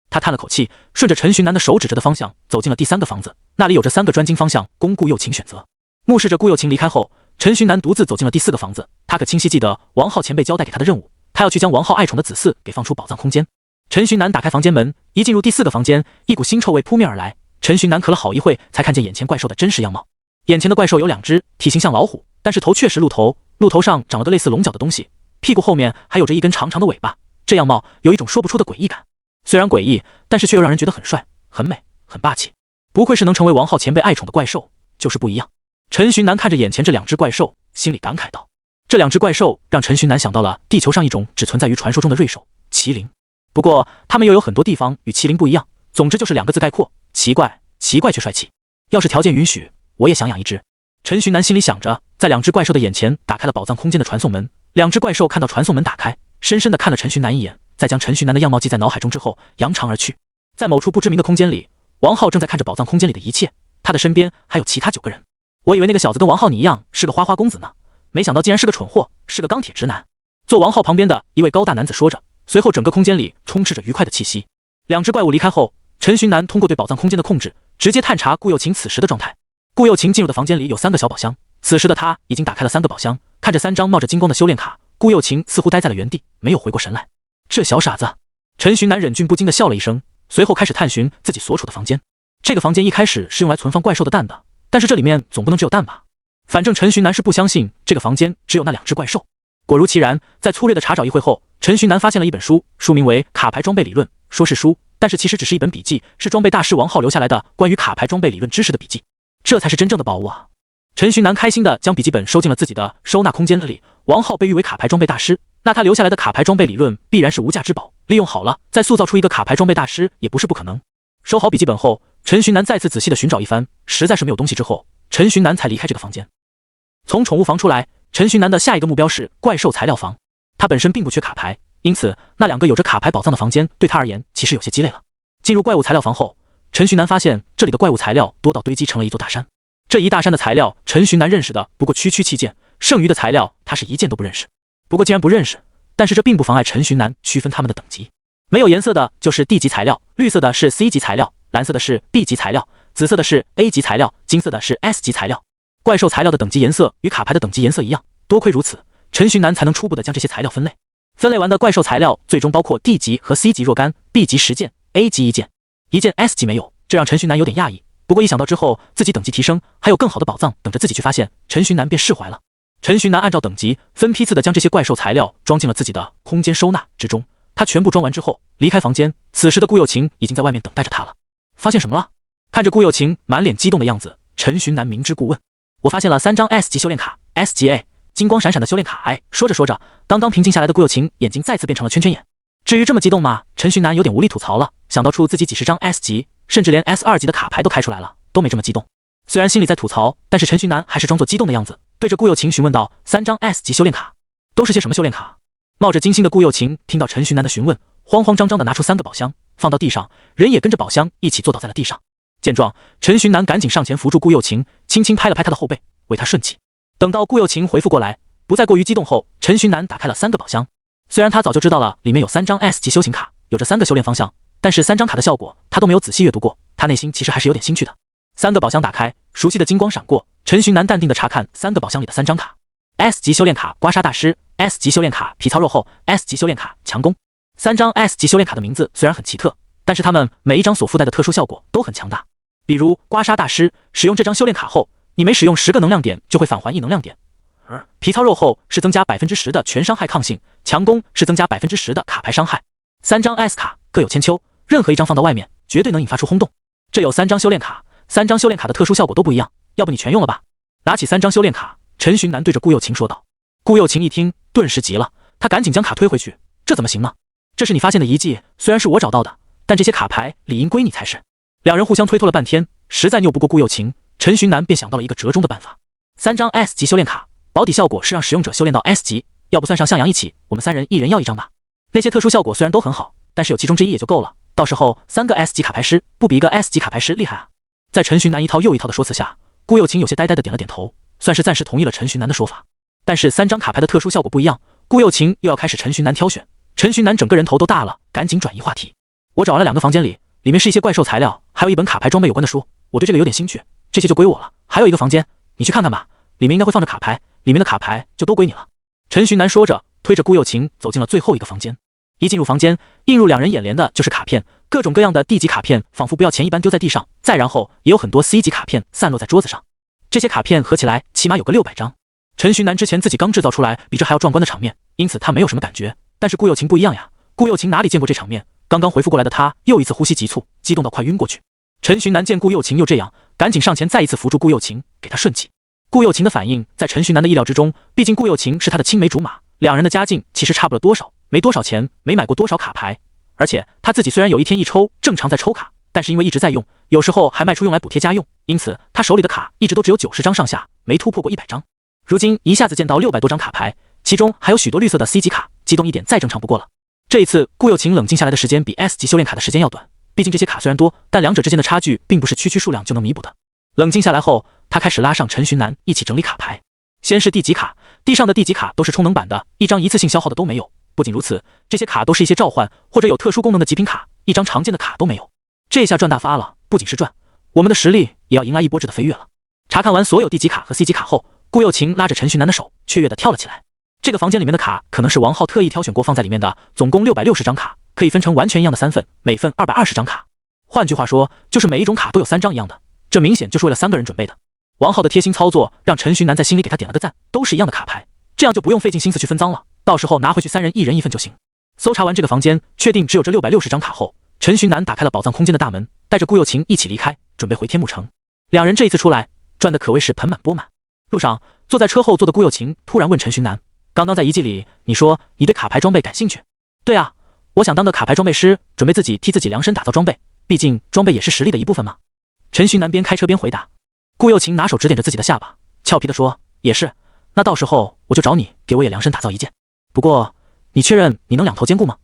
他叹了口气，顺着陈寻南的手指着的方向走进了第3个房子，那里有着3个专精方向供顾又晴选择。目视着顾又晴离开后，陈寻南独自走进了第4个房子，他可清晰记得王浩前辈交代给他的任务，他要去将王浩爱宠的子嗣给放出宝藏空间。陈寻南打开房间门，一进入第4个房间，一股腥臭味扑面而来。陈寻南咳了好一会，才看见眼前怪兽的真实样貌。眼前的怪兽有2只，体型像老虎，但是头确实鹿头，鹿头上长了个类似龙角的东西，屁股后面还有着一根长长的尾巴，这样貌有一种说不出的诡异感。虽然诡异，但是却又让人觉得很帅、很美、很霸气。不愧是能成为王浩前辈爱宠的怪兽，就是不一样。陈寻南看着眼前这2只怪兽，心里感慨道：“这2只怪兽让陈寻南想到了地球上一种只存在于传说中的瑞兽——麒麟。不过它们又有很多地方与麒麟不一样，总之就是2个字概括：奇怪，奇怪却帅气。要是条件允许，我也想养一只。”陈寻南心里想着，在2只怪兽的眼前打开了宝藏空间的传送门。2只怪兽看到传送门打开，深深地看了陈寻南一眼，在将陈寻南的样貌记在脑海中之后，扬长而去。在某处不知名的空间里，王浩正在看着宝藏空间里的一切，他的身边还有其他9个人。我以为那个小子跟王浩你一样是个花花公子呢，没想到竟然是个蠢货，是个钢铁直男。坐王浩旁边的一位高大男子说着，随后整个空间里充斥着愉快的气息。2只怪物离开后，陈寻南通过对宝藏空间的控制，直接探查顾又晴此时的状态。顾又晴进入的房间里有3个小宝箱，此时的他已经打开了3个宝箱，看着3张冒着金光的修炼卡，顾又晴似乎呆在了原地，没有回过神来。这小傻子，陈寻南忍俊不禁地笑了一声，随后开始探寻自己所处的房间。这个房间一开始是用来存放怪兽的蛋的，但是这里面总不能只有蛋吧？反正陈寻南是不相信这个房间只有那2只怪兽。果如其然，在粗略的查找一会后，陈寻南发现了一本书，书名为《卡牌装备理论》，说是书，但是其实只是一本笔记，是装备大师王浩留下来的关于卡牌装备理论知识的笔记。这才是真正的宝物啊！陈寻南开心地将笔记本收进了自己的收纳空间里。王浩被誉为卡牌装备大师，那他留下来的卡牌装备理论必然是无价之宝，利用好了，再塑造出一个卡牌装备大师也不是不可能。收好笔记本后，陈寻南再次仔细地寻找一番，实在是没有东西之后，陈寻南才离开这个房间。从宠物房出来，陈寻南的下一个目标是怪兽材料房。他本身并不缺卡牌，因此那2个有着卡牌宝藏的房间对他而言其实有些鸡肋了。进入怪物材料房后，陈寻南发现这里的怪物材料多到堆积成了一座大山。这一大山的材料，陈寻南认识的不过区区7件，剩余的材料他是一件都不认识。不过既然不认识，但是这并不妨碍陈寻南区分他们的等级。没有颜色的就是 D 级材料，绿色的是 C 级材料，蓝色的是 B 级材料，紫色的是 A 级材料，金色的是 S 级材料。怪兽材料的等级颜色与卡牌的等级颜色一样，多亏如此，陈寻南才能初步的将这些材料分类。分类完的怪兽材料最终包括 D 级和 C 级若干， B 级10件， A 级1件，一件 S 级没有，这让陈寻南有点讶异。不过一想到之后自己等级提升，还有更好的宝藏等着自己去发现，陈寻南便释怀了。陈寻南按照等级分批次的将这些怪兽材料装进了自己的空间收纳之中。他全部装完之后离开房间，此时的顾又晴已经在外面等待着他了。发现什么了？看着顾又晴满脸激动的样子，陈寻南明知故问：“我发现了3张 S 级修炼卡 ，S 级 A， 金光闪闪的修炼卡。”说着说着，刚刚平静下来的顾又晴眼睛再次变成了圈圈眼。至于这么激动吗？陈寻南有点无力吐槽了，想到出自己几十张 S 级，甚至连 S2级的卡牌都开出来了，都没这么激动。虽然心里在吐槽，但是陈寻南还是装作激动的样子，对着顾又晴询问道：“3张 S 级修炼卡都是些什么修炼卡？”冒着惊心的顾又晴听到陈寻南的询问，慌慌张张地拿出3个宝箱放到地上，人也跟着宝箱一起坐倒在了地上。见状，陈寻南赶紧上前扶住顾又晴，轻轻拍了拍他的后背，为他顺气。等到顾又晴回复过来，不再过于激动后，陈寻南打开了3个宝箱。虽然他早就知道了里面有3张 S 级修行卡，有着3个修炼方向，但是3张卡的效果他都没有仔细阅读过，他内心其实还是有点兴趣的。3个宝箱打开，熟悉的金光闪过，陈寻南淡定地查看3个宝箱里的3张卡。S 级修炼卡刮痧大师， S 级修炼卡皮糙肉厚， S 级修炼卡强攻。3张 S 级修炼卡的名字虽然很奇特，但是他们每一张所附带的特殊效果都很强大。比如刮痧大师，使用这张修炼卡后，你每使用10个能量点就会返还1能量点。而皮糙肉厚是增加 10% 的全伤害抗性，强攻是增加 10% 的卡牌伤害。3张 S 卡各有千秋，任何一张放到外面绝对能引发出轰动。这有3张修炼卡，3张修炼卡的特殊效果都不一样，要不你全用了吧？拿起3张修炼卡，陈寻南对着顾又晴说道。顾又晴一听顿时急了，他赶紧将卡推回去，这怎么行呢？这是你发现的遗迹，虽然是我找到的，但这些卡牌理应归你才是。两人互相推脱了半天，实在拗不过顾又晴，陈寻南便想到了一个折中的办法。3张 S 级修炼卡，保底效果是让使用者修炼到 S 级，要不算上向阳一起，我们3人一人要1张吧。那些特殊效果虽然都很好，但是有其中之一也就够了，到时候3个 S 级卡牌师不比一个 S 级卡牌师厉害啊？在陈寻南一套又一套的说辞下，顾又晴有些呆呆的点了点头，算是暂时同意了陈寻南的说法。但是3张卡牌的特殊效果不一样，顾又晴又要开始陈寻南挑选，陈寻南整个人头都大了，赶紧转移话题。我找完了2个房间里面是一些怪兽材料，还有一本卡牌装备有关的书，我对这个有点兴趣，这些就归我了。还有一个房间，你去看看吧，里面应该会放着卡牌，里面的卡牌就都归你了。陈寻南说着，推着顾又晴走进了最后一个房间。一进入房间，映入两人眼帘的就是卡片，各种各样的D级卡片仿佛不要钱一般丢在地上，再然后也有很多 C 级卡片散落在桌子上。这些卡片合起来起码有个600张。陈寻南之前自己刚制造出来比这还要壮观的场面，因此他没有什么感觉，但是顾又晴不一样呀，顾又晴哪里见过这场面，刚刚回复过来的他又一次呼吸急促，激动到快晕过去。陈寻南见顾又晴又这样，赶紧上前再一次扶住顾又晴，给他顺气。顾又晴的反应在陈寻南的意料之中，毕竟顾又晴是他的青梅竹马，两人的家境其实差不了多少，没多少钱，没买过多少卡牌，而且他自己虽然有一天一抽正常在抽卡，但是因为一直在用，有时候还卖出用来补贴家用，因此他手里的卡一直都只有90张上下，没突破过100张。如今一下子见到600多张卡牌，其中还有许多绿色的 C 级卡，激动一点再正常不过了。这一次顾又晴冷静下来的时间比 S 级修炼卡的时间要短，毕竟这些卡虽然多，但两者之间的差距并不是区数量就能弥补的。冷静下来后，他开始拉上陈寻南一起整理卡牌。先是 D 级卡，地上的 D 级卡都是充能版的，一张一次性消耗的都没有。不仅如此，这些卡都是一些召唤或者有特殊功能的极品卡，一张常见的卡都没有。这下赚大发了，不仅是赚，我们的实力也要迎来一波质的飞跃了。查看完所有 D 级卡和 C 级卡后，顾又晴拉着陈寻南的手，雀跃地跳了起来。这个房间里面的卡可能是王浩特意挑选过放在里面的，总共660张卡，可以分成完全一样的3份，每份220张卡。换句话说，就是每一种卡都有3张一样的，这明显就是为了3个人准备的。王浩的贴心操作让陈寻南在心里给他点了个赞，都是一样的卡牌，这样就不用费尽心思去分赃了，到时候拿回去3人一人一份就行。搜查完这个房间，确定只有这660张卡后，陈寻南打开了宝藏空间的大门，带着顾又晴一起离开，准备回天幕城。两人这一次出来赚的可谓是盆满钵满。路上坐在车后座的顾又晴突然问陈寻南，刚刚在遗迹里你说你对卡牌装备感兴趣？对啊，我想当个卡牌装备师，准备自己替自己量身打造装备，毕竟装备也是实力的一部分嘛。陈寻南边开车边回答。顾又晴拿手指点着自己的下巴，俏皮地说，也是，那到时候我就找你给我也量身打造一件。不过你确认你能2头兼顾吗？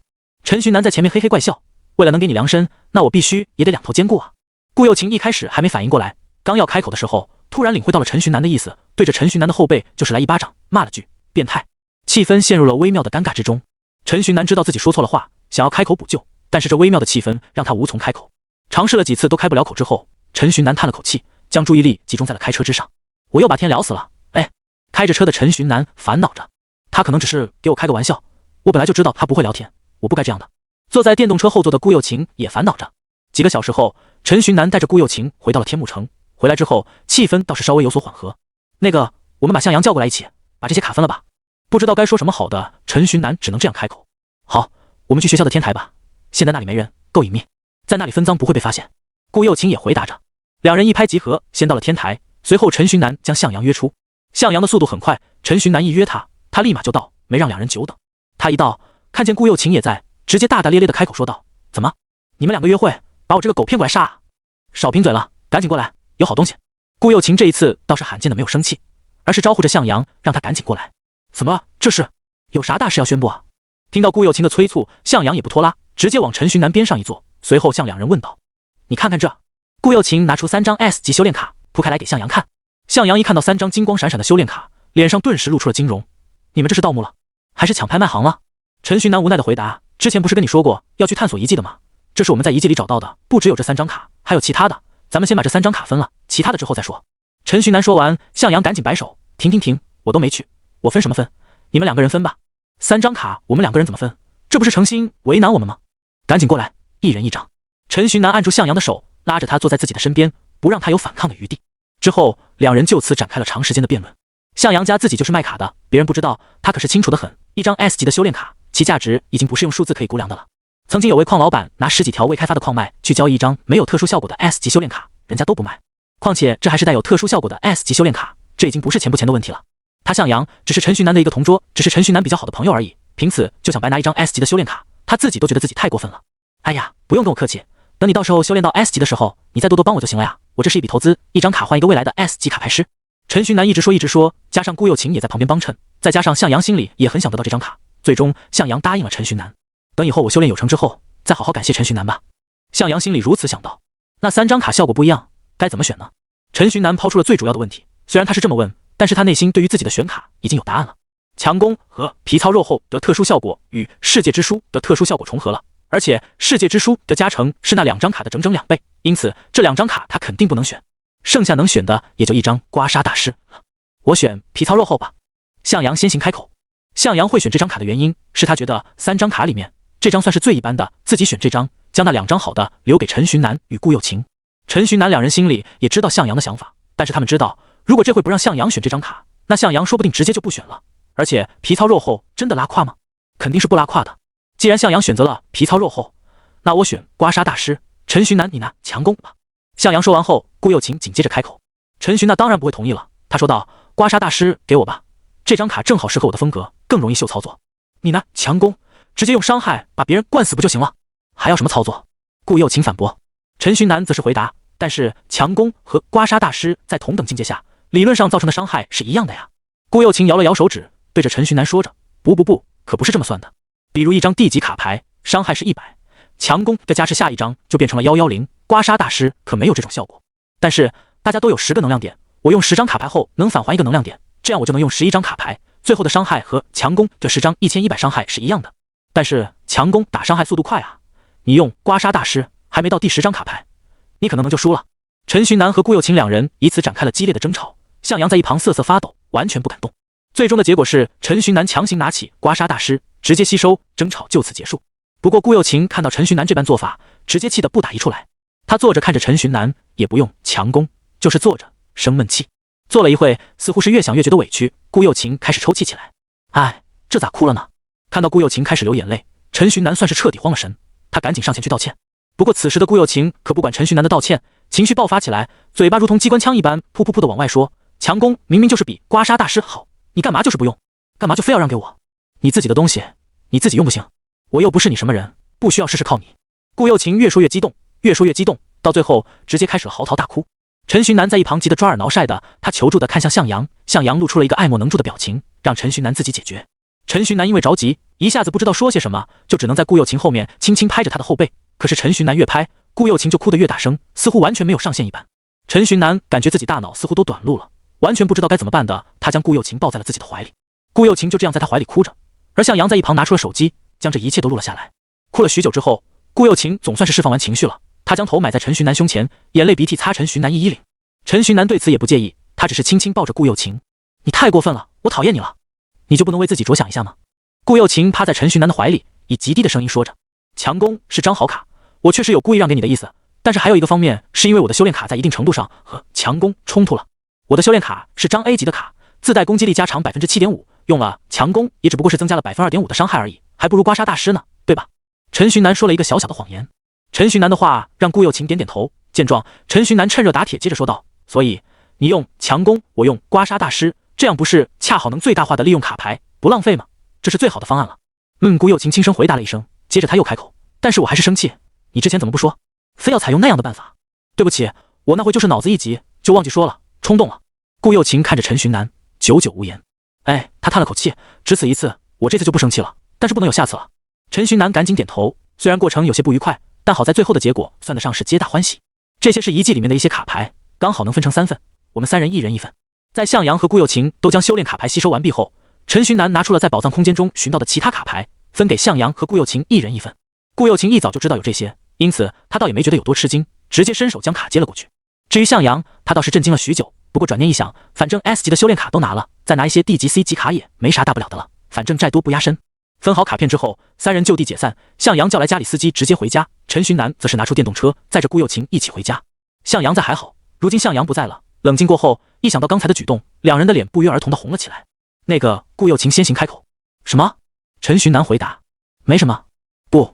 陈寻南在前面嘿嘿怪笑，为了能给你量身，那我必须也得2头兼顾啊。顾又晴一开始还没反应过来，刚要开口的时候，突然领会到了陈寻南的意思，对着陈寻南的后背就是来一巴掌，骂了句变态。气氛陷入了微妙的尴尬之中。陈寻南知道自己说错了话，想要开口补救，但是这微妙的气氛让他无从开口。尝试了几次都开不了口之后，陈寻南叹了口气，将注意力集中在了开车之上。我又把天聊死了，哎！开着车的陈寻南烦恼着，他可能只是给我开个玩笑，我本来就知道他不会聊天，我不该这样的。坐在电动车后座的顾又晴也烦恼着。几个小时后，陈寻南带着顾又晴回到了天幕城。回来之后，气氛倒是稍微有所缓和。那个，我们把向阳叫过来一起，把这些卡分了吧。不知道该说什么好的，陈寻南只能这样开口。好，我们去学校的天台吧，现在那里没人，够隐秘，在那里分赃不会被发现。顾又晴也回答着。两人一拍即合，先到了天台，随后陈寻南将向阳约出。向阳的速度很快，陈寻南一约他，他立马就到，没让两人久等。他一到，看见顾又晴也在，直接大大咧咧的开口说道：“怎么，你们2个约会，把我这个狗骗过来杀啊？少贫嘴了，赶紧过来，有好东西。”顾又晴这一次倒是罕见的没有生气，而是招呼着向阳，让他赶紧过来。怎么，这是有啥大事要宣布啊？听到顾又晴的催促，向阳也不拖拉，直接往陈寻南边上一坐，随后向两人问道：“你看看这。”顾又晴拿出3张 S 级修炼卡铺开来给向阳看。向阳一看到3张金光闪闪的修炼卡，脸上顿时露出了惊容。你们这是盗墓了，还是抢拍卖行了？陈寻南无奈的回答，之前不是跟你说过要去探索遗迹的吗？这是我们在遗迹里找到的，不只有这3张卡，还有其他的，咱们先把这3张卡分了，其他的之后再说。陈寻南说完，向阳赶紧摆手，停，我都没去，我分什么分？你们2个人分吧。3张卡我们2个人怎么分？这不是诚心为难我们吗？赶紧过来，一人1张。陈寻南按住向阳的手，拉着他坐在自己的身边，不让他有反抗的余地。之后2人就此展开了长时间的辩论。向阳家自己就是卖卡的，别人不知道，他可是清楚得很。一张 S 级的修炼卡，其价值已经不是用数字可以估量的了。曾经有位矿老板拿10几条未开发的矿脉去交易一张没有特殊效果的 S 级修炼卡，人家都不卖。况且这还是带有特殊效果的 S 级修炼卡，这已经不是钱不钱的问题了。他向阳只是陈寻南的一个同桌，只是陈寻南比较好的朋友而已，凭此就想白拿一张 S 级的修炼卡，他自己都觉得自己太过分了。哎呀，不用跟我客气，等你到时候修炼到 S 级的时候，你再多多帮我就行了呀。我这是一笔投资，一张卡换一个未来的 S 级卡牌师。陈寻南一直说，加上顾又晴也在旁边帮衬，再加上向阳心里也很想得到这张卡，最终向阳答应了陈寻南。等以后我修炼有成之后，再好好感谢陈寻南吧。向阳心里如此想到。那3张卡效果不一样，该怎么选呢？陈寻南抛出了最主要的问题，虽然他是这么问，但是他内心对于自己的选卡已经有答案了。强攻和皮糙肉厚的特殊效果与世界之书的特殊效果重合了，而且世界之书的加成是那2张卡的整整2倍，因此这2张卡他肯定不能选，剩下能选的也就一张刮痧大师了。我选皮糙肉厚吧。向阳先行开口。向阳会选这张卡的原因是他觉得3张卡里面这张算是最一般的，自己选这张，将那2张好的留给陈寻南与顾又晴。陈寻南2人心里也知道向阳的想法，但是他们知道，如果这回不让向阳选这张卡，那向阳说不定直接就不选了。而且皮糙肉厚真的拉胯吗？肯定是不拉胯的。既然向阳选择了皮糙肉厚，那我选刮痧大师。陈寻南，你拿强攻吧。向阳说完后，顾又晴紧接着开口。陈寻那当然不会同意了，他说道：刮痧大师给我吧，这张卡正好适合我的风格，更容易秀操作。你拿强攻，直接用伤害把别人灌死不就行了？还要什么操作？顾又晴反驳。陈寻南则是回答，但是强攻和刮痧大师在同等境界下，理论上造成的伤害是一样的呀。顾又晴摇了摇手指，对着陈寻南说着，不，可不是这么算的。比如一张地级卡牌，伤害是100，强攻的加持下一张就变成了110，刮痧大师可没有这种效果。但是大家都有10个能量点，我用10张卡牌后能返还1个能量点，这样我就能用11张卡牌，最后的伤害和强攻这10张1100伤害是一样的。但是强攻打伤害速度快啊，你用刮痧大师还没到第10张卡牌，你可能就输了。陈寻南和顾又晴2人以此展开了激烈的争吵，向阳在一旁瑟瑟发抖，完全不敢动。最终的结果是陈寻南强行拿起刮痧大师，直接吸收，争吵就此结束。不过顾又晴看到陈寻南这般做法，直接气得不打一处来。他坐着看着陈寻南，也不用强攻，就是坐着生闷气。坐了一会，似乎是越想越觉得委屈，顾又晴开始抽泣起来。哎，这咋哭了呢？看到顾又晴开始流眼泪，陈寻南算是彻底慌了神，他赶紧上前去道歉。不过此时的顾又晴可不管陈寻南的道歉，情绪爆发起来，嘴巴如同机关枪一般噗噗噗的往外说，强攻明明就是比刮痧大师好，你干嘛就是不用？干嘛就非要让给我？你自己的东西你自己用不行？我又不是你什么人，不需要事事靠你。顾又晴越说越激动，到最后直接开始了嚎啕大哭。陈寻南在一旁急得抓耳挠腮的，他求助的看向向阳，向阳露出了一个爱莫能助的表情，让陈寻南自己解决。陈寻南因为着急，一下子不知道说些什么，就只能在顾又晴后面轻轻拍着他的后背。可是陈寻南越拍，顾又晴就哭得越大声，似乎完全没有上限一般。陈寻南感觉自己大脑似乎都短路了，完全不知道该怎么办的，他将顾又晴抱在了自己的怀里。顾又晴就这样在他怀里哭着，而向阳在一旁拿出了手机，将这一切都录了下来。哭了许久之后，顾又晴总算是释放完情绪了，他将头埋在陈寻南胸前，眼泪鼻涕擦陈寻南衣领。陈寻南对此也不介意，他只是轻轻抱着顾又晴。你太过分了，我讨厌你了，你就不能为自己着想一下吗？顾又晴趴在陈寻南的怀里，以极低的声音说着。强攻是张好卡，我确实有故意让给你的意思，但是还有一个方面是因为我的修炼卡在一定程度上和强攻冲突了。我的修炼卡是张 A 级的卡，自带攻击力加长 7.5%， 用了强攻也只不过是增加了 2.5% 的伤害而已，还不如刮痧大师呢，对吧？陈寻南说了一个小小的谎言。陈寻南的话让顾又晴点点头，见状，陈寻南趁热打铁，接着说道：所以你用强攻，我用刮痧大师，这样不是恰好能最大化的利用卡牌，不浪费吗？这是最好的方案了。顾又晴轻声回答了一声，接着他又开口，但是我还是生气，你之前怎么不说，非要采用那样的办法？对不起，我那回就是脑子一急就忘记说了，冲动了。顾又晴看着陈寻南，久久无言。他叹了口气，只此一次，我这次就不生气了，但是不能有下次了。陈寻南赶紧点头，虽然过程有些不愉快，但好在最后的结果算得上是皆大欢喜。这些是遗迹里面的一些卡牌，刚好能分成3份，我们3人1人1份。在向阳和顾又晴都将修炼卡牌吸收完毕后，陈寻南拿出了在宝藏空间中寻到的其他卡牌，分给向阳和顾又晴一人一份。顾又晴一早就知道有这些，因此他倒也没觉得有多吃惊，直接伸手将卡接了过去。至于向阳，他倒是震惊了许久，不过转念一想，反正 S 级的修炼卡都拿了，再拿一些 D 级 C 级卡也没啥大不了的了，反正债多不压身。分好卡片之后，三人就地解散。向阳叫来家里司机直接回家，陈寻南则是拿出电动车载着顾又晴一起回家。向阳在还好，如今向阳不在了，冷静过后，一想到刚才的举动，两人的脸不约而同的红了起来。那个顾又晴先行开口：“什么？”陈寻南回答：“没什么。”不。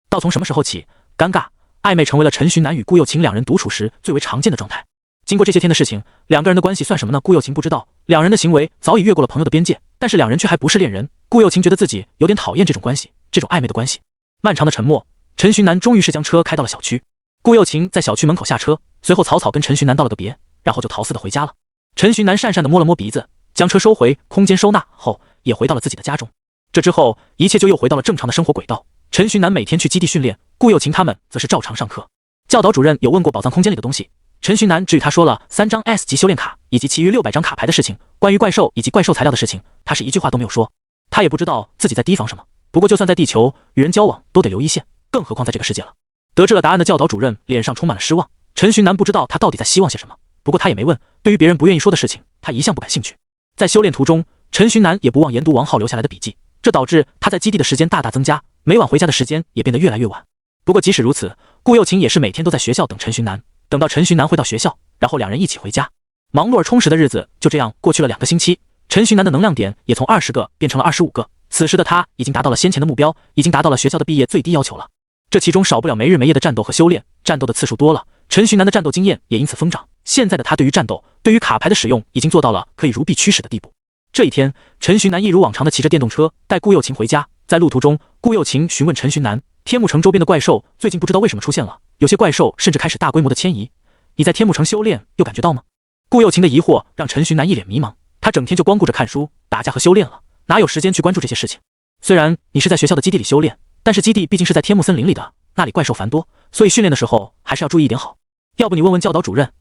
到从什么时候起，尴尬、暧昧成为了陈寻南与顾又晴两人独处时最为常见的状态。经过这些天的事情，两个人的关系算什么呢？顾又晴不知道，两人的行为早已越过了朋友的边界，但是两人却还不是恋人。顾又晴觉得自己有点讨厌这种关系，这种暧昧的关系。漫长的沉默，陈寻南终于是将车开到了小区。顾又晴在小区门口下车，随后草草跟陈寻南道了个别，然后就逃似的回家了。陈寻南讪讪的摸了摸鼻子，将车收回空间收纳后，也回到了自己的家中。这之后，一切就又回到了正常的生活轨道。陈寻南每天去基地训练，顾又晴他们则是照常上课。教导主任有问过宝藏空间里的东西，陈寻南只与他说了3张 S 级修炼卡以及其余600张卡牌的事情，关于怪兽以及怪兽材料的事情，他是一句话都没有说。他也不知道自己在提防什么，不过就算在地球，与人交往都得留一线，更何况在这个世界了。得知了答案的教导主任脸上充满了失望，陈寻南不知道他到底在希望些什么，不过他也没问，对于别人不愿意说的事情，他一向不感兴趣。在修炼途中，陈寻南也不忘研读王浩留下来的笔记，这导致他在基地的时间大大增加，每晚回家的时间也变得越来越晚。不过即使如此，顾又晴也是每天都在学校等陈寻南，等到陈寻南回到学校，然后两人一起回家。忙碌而充实的日子就这样过去了2个星期，陈寻南的能量点也从20个变成了25个，此时的他已经达到了先前的目标，已经达到了学校的毕业最低要求了。这其中少不了没日没夜的战斗和修炼，战斗的次数多了，陈寻南的战斗经验也因此疯长。现在的他对于战斗，对于卡牌的使用已经做到了可以如臂驱使的地步。这一天，陈寻南一如往常的骑着电动车带顾又晴回家，在路途中，顾又晴询问陈寻南，天幕城周边的怪兽最近不知道为什么出现了，有些怪兽甚至开始大规模的迁移，你在天幕城修炼有感觉到吗？顾又晴的疑惑让陈寻南一脸迷茫，他整天就光顾着看书、打架和修炼了，哪有时间去关注这些事情？虽然你是在学校的基地里修炼，但是基地毕竟是在天幕森林里的，那里怪兽繁多，所以训练的时候还是要注意一点好。要不你问问教导主任，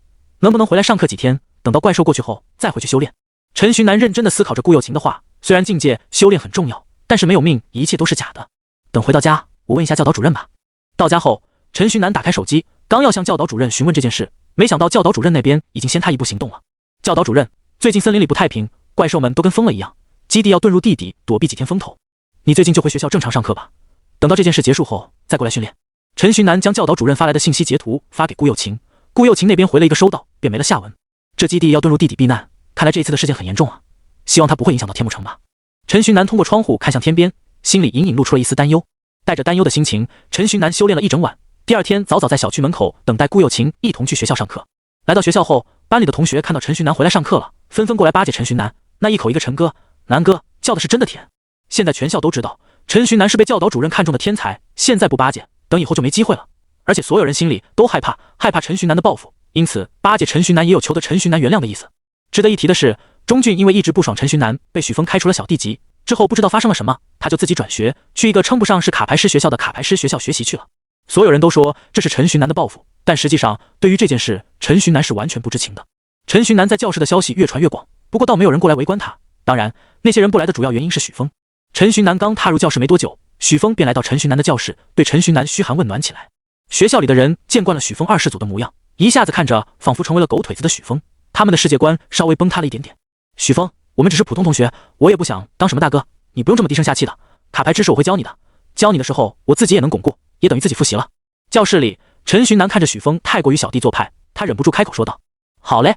能不能回来上课几天，等到怪兽过去后再回去修炼。陈寻南认真地思考着顾又晴的话，虽然境界修炼很重要，但是没有命，一切都是假的。等回到家，我问一下教导主任吧。到家后，陈寻南打开手机，刚要向教导主任询问这件事，没想到教导主任那边已经先他一步行动了。教导主任，最近森林里不太平，怪兽们都跟疯了一样，基地要遁入地底躲避几天风头。你最近就回学校正常上课吧，等到这件事结束后再过来训练。陈寻南将教导主任发来的信息截图发给顾又晴，顾又晴那边回了一个收到，便没了下文。这基地要遁入地底避难，看来这一次的事件很严重啊，希望它不会影响到天幕城吧。陈寻南通过窗户看向天边，心里隐隐露出了一丝担忧。带着担忧的心情，陈寻南修炼了一整晚，第二天早早在小区门口等待顾又晴一同去学校上课。来到学校后，班里的同学看到陈寻南回来上课了，纷纷过来巴结陈寻南，那一口一个陈哥、南哥，叫的是真的甜。现在全校都知道陈寻南是被教导主任看中的天才，现在不巴结，等以后就没机会了。而且所有人心里都害怕陈寻南的报复，因此巴结陈寻南也有求得陈寻南原谅的意思。值得一提的是，钟俊因为一直不爽陈寻南，被许峰开除了小弟级，之后不知道发生了什么，他就自己转学去一个称不上是卡牌师学校的卡牌师学校学习去了。所有人都说这是陈寻南的报复，但实际上对于这件事，陈寻南是完全不知情的。陈寻南在教室的消息越传越广，不过倒没有人过来围观他，当然那些人不来的主要原因是许峰。陈寻南刚踏入教室没多久，许峰便来到陈寻南的教室，对陈寻南嘘寒问暖起来。学校里的人见惯了许峰二世祖的模样，一下子看着仿佛成为了狗腿子的许峰，他们的世界观稍微崩塌了一点点。许峰，我们只是普通同学，我也不想当什么大哥，你不用这么低声下气的，卡牌知识我会教你的，教你的时候我自己也能巩固，也等于自己复习了。教室里，陈寻南看着许峰太过于小弟做派，他忍不住开口说道：“好嘞。”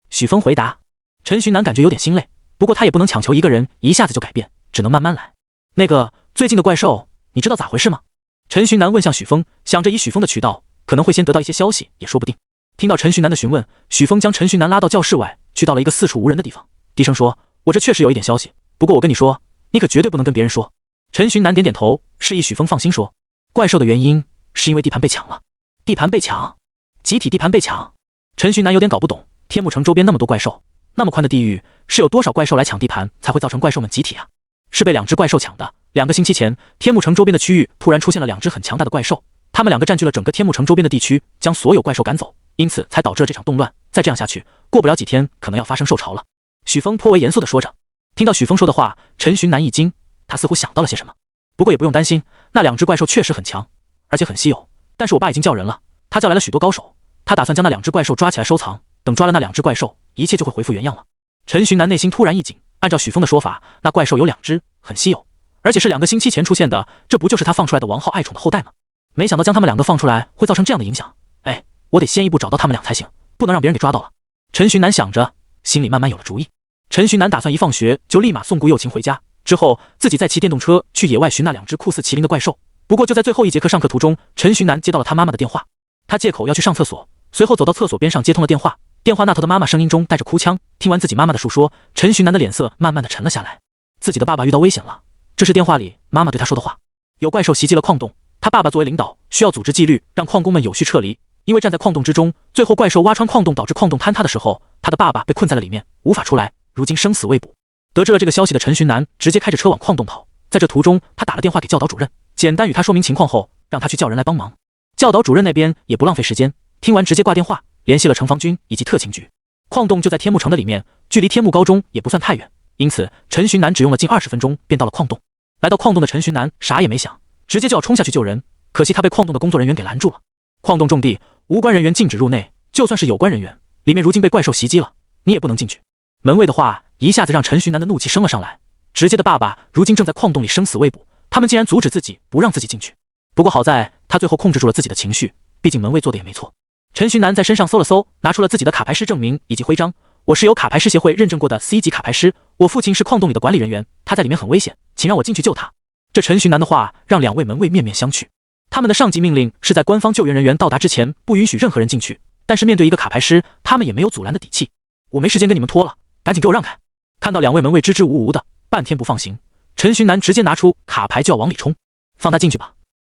许峰回答。陈寻南感觉有点心累，不过他也不能强求一个人一下子就改变，只能慢慢来。那个最近的怪兽，你知道咋回事吗？陈寻南问向许峰，想着以许峰的渠道，可能会先得到一些消息，也说不定。听到陈寻南的询问，许峰将陈寻南拉到教室外，去到了一个四处无人的地方，低声说：“我这确实有一点消息，不过我跟你说，你可绝对不能跟别人说。”陈寻南点点头，示意许峰放心说：“怪兽的原因是因为地盘被抢了。”地盘被抢？集体地盘被抢？陈寻南有点搞不懂，天幕城周边那么多怪兽，那么宽的地域，是有多少怪兽来抢地盘才会造成怪兽们集体啊？是被2只怪兽抢的。2个星期前，天幕城周边的区域突然出现了2只很强大的怪兽，他们2个占据了整个天幕城周边的地区，将所有怪兽赶走，因此才导致了这场动乱。再这样下去，过不了几天可能要发生兽潮了。许峰颇为严肃地说着。听到许峰说的话，陈寻南一惊，他似乎想到了些什么。不过也不用担心，那2只怪兽确实很强，而且很稀有。但是我爸已经叫人了，他叫来了许多高手，他打算将那2只怪兽抓起来收藏，等抓了那2只怪兽，一切就会恢复原样了。陈寻南内心突然一紧，按照许峰的说法，那怪兽有2只，很稀有，而且是2个星期前出现的，这不就是他放出来的王浩爱宠的后代吗？没想到将他们2个放出来会造成这样的影响，哎，我得先一步找到他们俩才行，不能让别人给抓到了。陈寻南想着，心里慢慢有了主意。陈寻南打算一放学就立马送顾幼晴回家，之后自己再骑电动车去野外寻那2只酷似麒麟的怪兽。不过就在最后一节课上课途中，陈寻南接到了他妈妈的电话，他借口要去上厕所，随后走到厕所边上接通了电话。电话那头的妈妈声音中带着哭腔，听完自己妈妈的述说，陈寻南的脸色慢慢的沉了下来。自己的爸爸遇到危险了，这是电话里妈妈对他说的话。有怪兽袭击了矿洞，他爸爸作为领导需要组织纪律，让矿工们有序撤离。因为站在矿洞之中，最后怪兽挖穿矿洞导致矿洞坍塌的时候，他的爸爸被困在了里面，无法出来，如今生死未卜。得知了这个消息的陈寻南直接开着车往矿洞跑。在这途中，他打了电话给教导主任，简单与他说明情况后，让他去叫人来帮忙。教导主任那边也不浪费时间，听完直接挂电话，联系了城防军以及特勤局。矿洞就在天幕城的里面，距离天幕高中也不算太远，因此陈寻南只用了近20分钟便到了矿洞。来到矿洞的陈寻南啥也没想，直接就要冲下去救人，可惜他被矿洞的工作人员给拦住了。矿洞重地，无关人员禁止入内，就算是有关人员，里面如今被怪兽袭击了，你也不能进去。门卫的话一下子让陈寻南的怒气升了上来，直接的爸爸如今正在矿洞里生死未卜，他们竟然阻止自己，不让自己进去。不过好在他最后控制住了自己的情绪，毕竟门卫做的也没错。陈寻南在身上搜了搜，拿出了自己的卡牌师证明以及徽章。我是由卡牌师协会认证过的 C 级卡牌师，我父亲是矿洞里的管理人员，他在里面很危险，请让我进去救他。这陈寻南的话让2位门卫面面相觑。他们的上级命令是在官方救援人员到达之前不允许任何人进去，但是面对一个卡牌师，他们也没有阻拦的底气。我没时间跟你们拖了，赶紧给我让开！看到2位门卫支支吾吾的，半天不放行，陈寻南直接拿出卡牌就要往里冲，放他进去吧。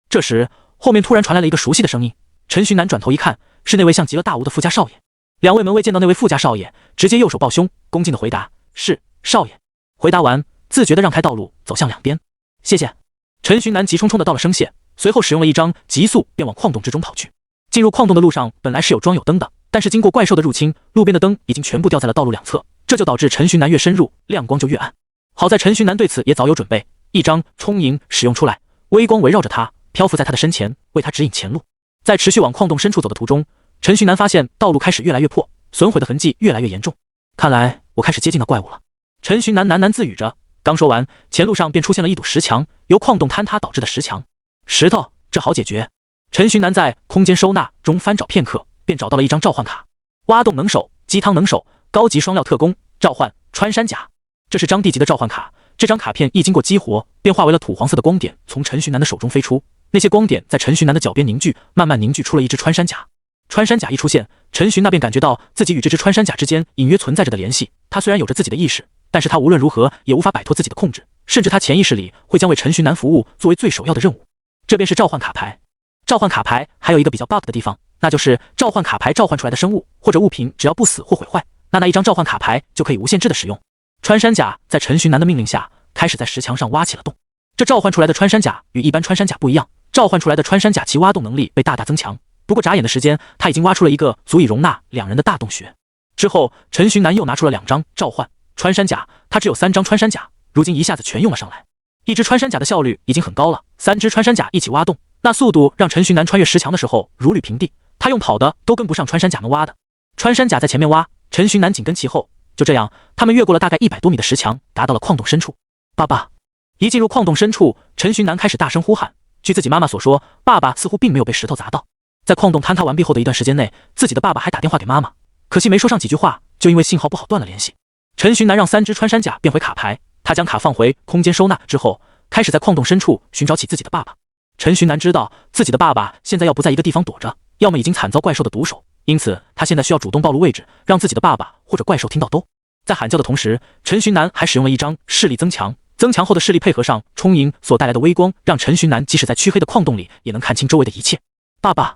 这时后面突然传来了一个熟悉的声音，陈寻南转头一看，是那位像极了大吴的富家少爷。2位门卫见到那位富家少爷，直接右手抱胸，恭敬的回答：是少爷。回答完，自觉的让开道路，走向两边。谢谢。陈寻南急冲冲的道了声谢，随后使用了一张急速便往矿洞之中跑去。进入矿洞的路上本来是有装有灯的，但是经过怪兽的入侵，路边的灯已经全部掉在了道路两侧，这就导致陈寻南越深入，亮光就越暗。好在陈寻南对此也早有准备，一张充盈使用出来，微光围绕着他，漂浮在他的身前，为他指引前路。在持续往矿洞深处走的途中，陈寻南发现道路开始越来越破，损毁的痕迹越来越严重。看来我开始接近那怪物了。陈寻南喃喃自语着，刚说完，前路上便出现了一堵石墙，由矿洞坍塌导致的石墙。石头，这好解决。陈寻南在空间收纳中翻找片刻，便找到了一张召唤卡。挖洞能手，鸡汤能手，高级双料特工，召唤穿山甲。这是张地级的召唤卡，这张卡片一经过激活，便化为了土黄色的光点，从陈寻南的手中飞出。那些光点在陈寻南的脚边凝聚，慢慢凝聚出了一只穿山甲。穿山甲一出现，陈寻那便感觉到自己与这只穿山甲之间隐约存在着的联系。他虽然有着自己的意识，但是他无论如何也无法摆脱自己的控制，甚至他潜意识里会将为陈寻南服务作为最首要的任务。这便是召唤卡牌。召唤卡牌还有一个比较 bug 的地方，那就是召唤卡牌召唤出来的生物或者物品只要不死或毁坏，那一张召唤卡牌就可以无限制的使用。穿山甲在陈寻南的命令下，开始在石墙上挖起了洞。这召唤出来的穿山甲与一般穿山甲不一样，召唤出来的穿山甲其挖洞能力被大大增强。不过眨眼的时间，他已经挖出了一个足以容纳两人的大洞穴。之后，陈寻南又拿出了2张召唤穿山甲，他只有3张穿山甲，如今一下子全用了上来。一只穿山甲的效率已经很高了，3只穿山甲一起挖洞，那速度让陈寻南穿越石墙的时候如履平地，他用跑的都跟不上穿山甲能挖的。穿山甲在前面挖，陈寻南紧跟其后，就这样，他们越过了大概100多米的石墙，达到了矿洞深处。爸爸！一进入矿洞深处，陈寻南开始大声呼喊。据自己妈妈所说，爸爸似乎并没有被石头砸到。在矿洞坍塌完毕后的一段时间内，自己的爸爸还打电话给妈妈，可惜没说上几句话，就因为信号不好断了联系。陈寻南让3只穿山甲变回卡牌，他将卡放回空间收纳之后，开始在矿洞深处寻找起自己的爸爸。陈寻南知道自己的爸爸现在要不在一个地方躲着，要么已经惨遭怪兽的毒手，因此他现在需要主动暴露位置，让自己的爸爸或者怪兽听到都。在喊叫的同时，陈寻南还使用了一张视力增强，增强后的视力配合上充盈所带来的微光，让陈寻南即使在黢黑的矿洞里也能看清周围的一切。爸爸！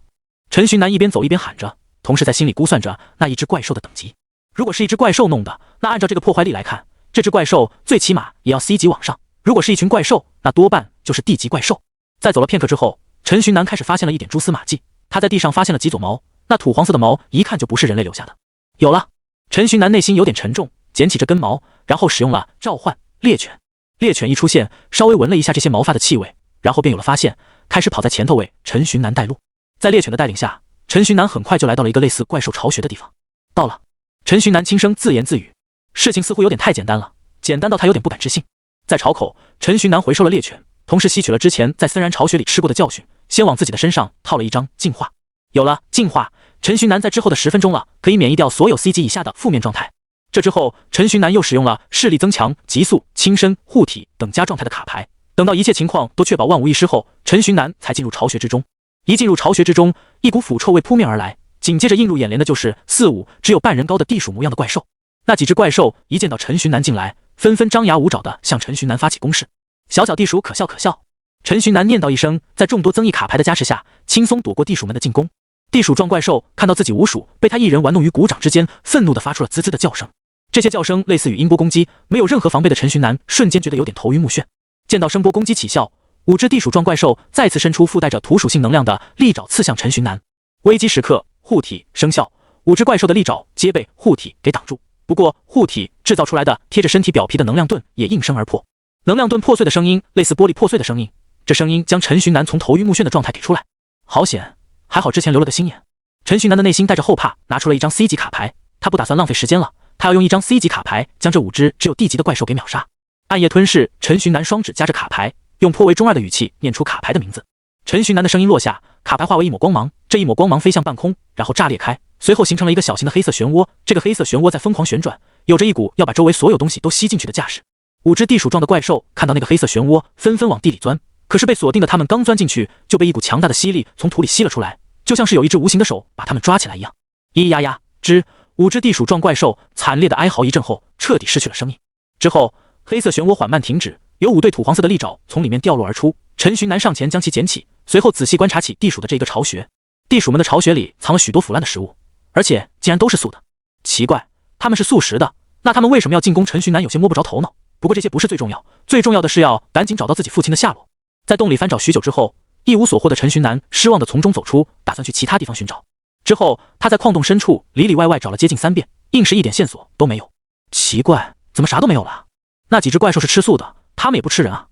陈寻南一边走一边喊着，同时在心里估算着那一只怪兽的等级。如果是一只怪兽弄的，那按照这个破坏力来看，这只怪兽最起码也要 C 级往上。如果是一群怪兽，那多半就是 D 级怪兽。在走了片刻之后，陈寻南开始发现了一点蛛丝马迹。他在地上发现了几撮毛，那土黄色的毛一看就不是人类留下的。有了。陈寻南内心有点沉重，捡起这根毛，然后使用了召唤猎犬。猎犬一出现，稍微闻了一下这些毛发的气味，然后便有了发现，开始跑在前头为陈寻南带路。在猎犬的带领下，陈寻南很快就来到了一个类似怪兽巢穴的地方。到了，陈寻南轻声自言自语，事情似乎有点太简单了，简单到他有点不敢置信。在巢口，陈寻南回收了猎犬，同时吸取了之前在森然巢穴里吃过的教训，先往自己的身上套了一张净化。有了净化，陈寻南在之后的10分钟了，可以免疫掉所有 C 级以下的负面状态。这之后，陈寻南又使用了视力增强、极速、轻身、护体等加状态的卡牌。等到一切情况都确保万无一失后，陈寻南才进入巢穴之中。一进入巢穴之中，一股腐臭味扑面而来，紧接着映入眼帘的就是4、5只有半人高的地鼠模样的怪兽。那几只怪兽一见到陈寻南进来，纷纷张牙舞爪的向陈寻南发起攻势。小地鼠可笑可笑，陈寻南念叨一声，在众多增益卡牌的加持下，轻松躲过地鼠们的进攻。地鼠状怪兽看到自己无鼠被他一人玩弄于股掌之间，愤怒地发出了滋滋的叫声。这些叫声类似于音波攻击，没有任何防备的陈寻南瞬间觉得有点头晕目眩。见到声波攻击起效，5只地鼠状怪兽再次伸出附带着土属性能量的利爪刺向陈寻南。危机时刻，护体生效，5只怪兽的利爪皆被护体给挡住。不过护体制造出来的贴着身体表皮的能量盾也应声而破。能量盾破碎的声音类似玻璃破碎的声音，这声音将陈寻南从头晕目眩的状态给出来。好险，还好之前留了个心眼。陈寻南的内心带着后怕，拿出了一张 C 级卡牌，他不打算浪费时间了，他要用一张 C 级卡牌将这5只只有 D 级的怪兽给秒杀。暗夜吞噬，陈寻南双指夹着卡牌，用颇为中二的语气念出卡牌的名字。陈寻南的声音落下，卡牌化为一抹光芒，这一抹光芒飞向半空，然后炸裂开，随后形成了一个小型的黑色漩涡。这个黑色漩涡在疯狂旋转，有着一股要把周围所有东西都吸进去的架势。5只地鼠状的怪兽看到那个黑色漩涡，纷纷往地里钻，可是被锁定的他们刚钻进去，就被一股强大的吸力从土里吸了出来，就像是有一只无形的手把他们抓起来一样。咿呀呀之，5只地鼠状怪兽惨烈的哀嚎一阵后，彻底失去了生命。之后，黑色漩涡缓慢停止，有5对土黄色的利爪从里面掉落而出。陈寻南上前将其捡起，随后仔细观察起地鼠的这个巢穴。地鼠们的巢穴里藏了许多腐烂的食物，而且竟然都是素的。奇怪，他们是素食的，那他们为什么要进攻？陈寻南有些摸不着头脑。不过这些不是最重要，最重要的是要赶紧找到自己父亲的下落。在洞里翻找许久之后，一无所获的陈寻南失望地从中走出，打算去其他地方寻找。之后，他在矿洞深处里里外外找了接近3遍，硬是一点线索都没有。奇怪，怎么啥都没有了？那几只怪兽是吃素的，他们也不吃人啊。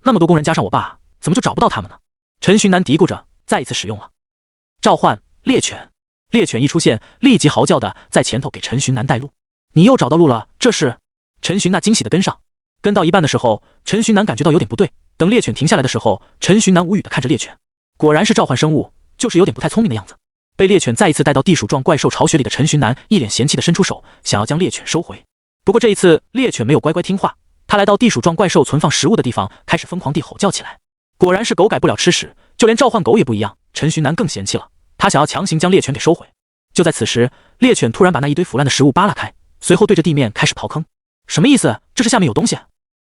那么多工人加上我爸，怎么就找不到他们呢？陈寻南嘀咕着，再一次使用了召唤猎犬。猎犬一出现，立即嚎叫的在前头给陈寻南带路。你又找到路了？这是？陈寻那惊喜的跟上。跟到一半的时候，陈寻南感觉到有点不对。等猎犬停下来的时候，陈寻南无语的看着猎犬，果然是召唤生物，就是有点不太聪明的样子。被猎犬再一次带到地鼠状怪兽巢穴里的陈寻南一脸嫌弃的伸出手，想要将猎犬收回。不过这一次猎犬没有乖乖听话，他来到地鼠状怪兽存放食物的地方，开始疯狂地吼叫起来。果然是狗改不了吃屎，就连召唤狗也不一样。陈寻南更嫌弃了，他想要强行将猎犬给收回。就在此时，猎犬突然把那一堆腐烂的食物扒拉开，随后对着地面开始刨坑。什么意思？这是下面有东西？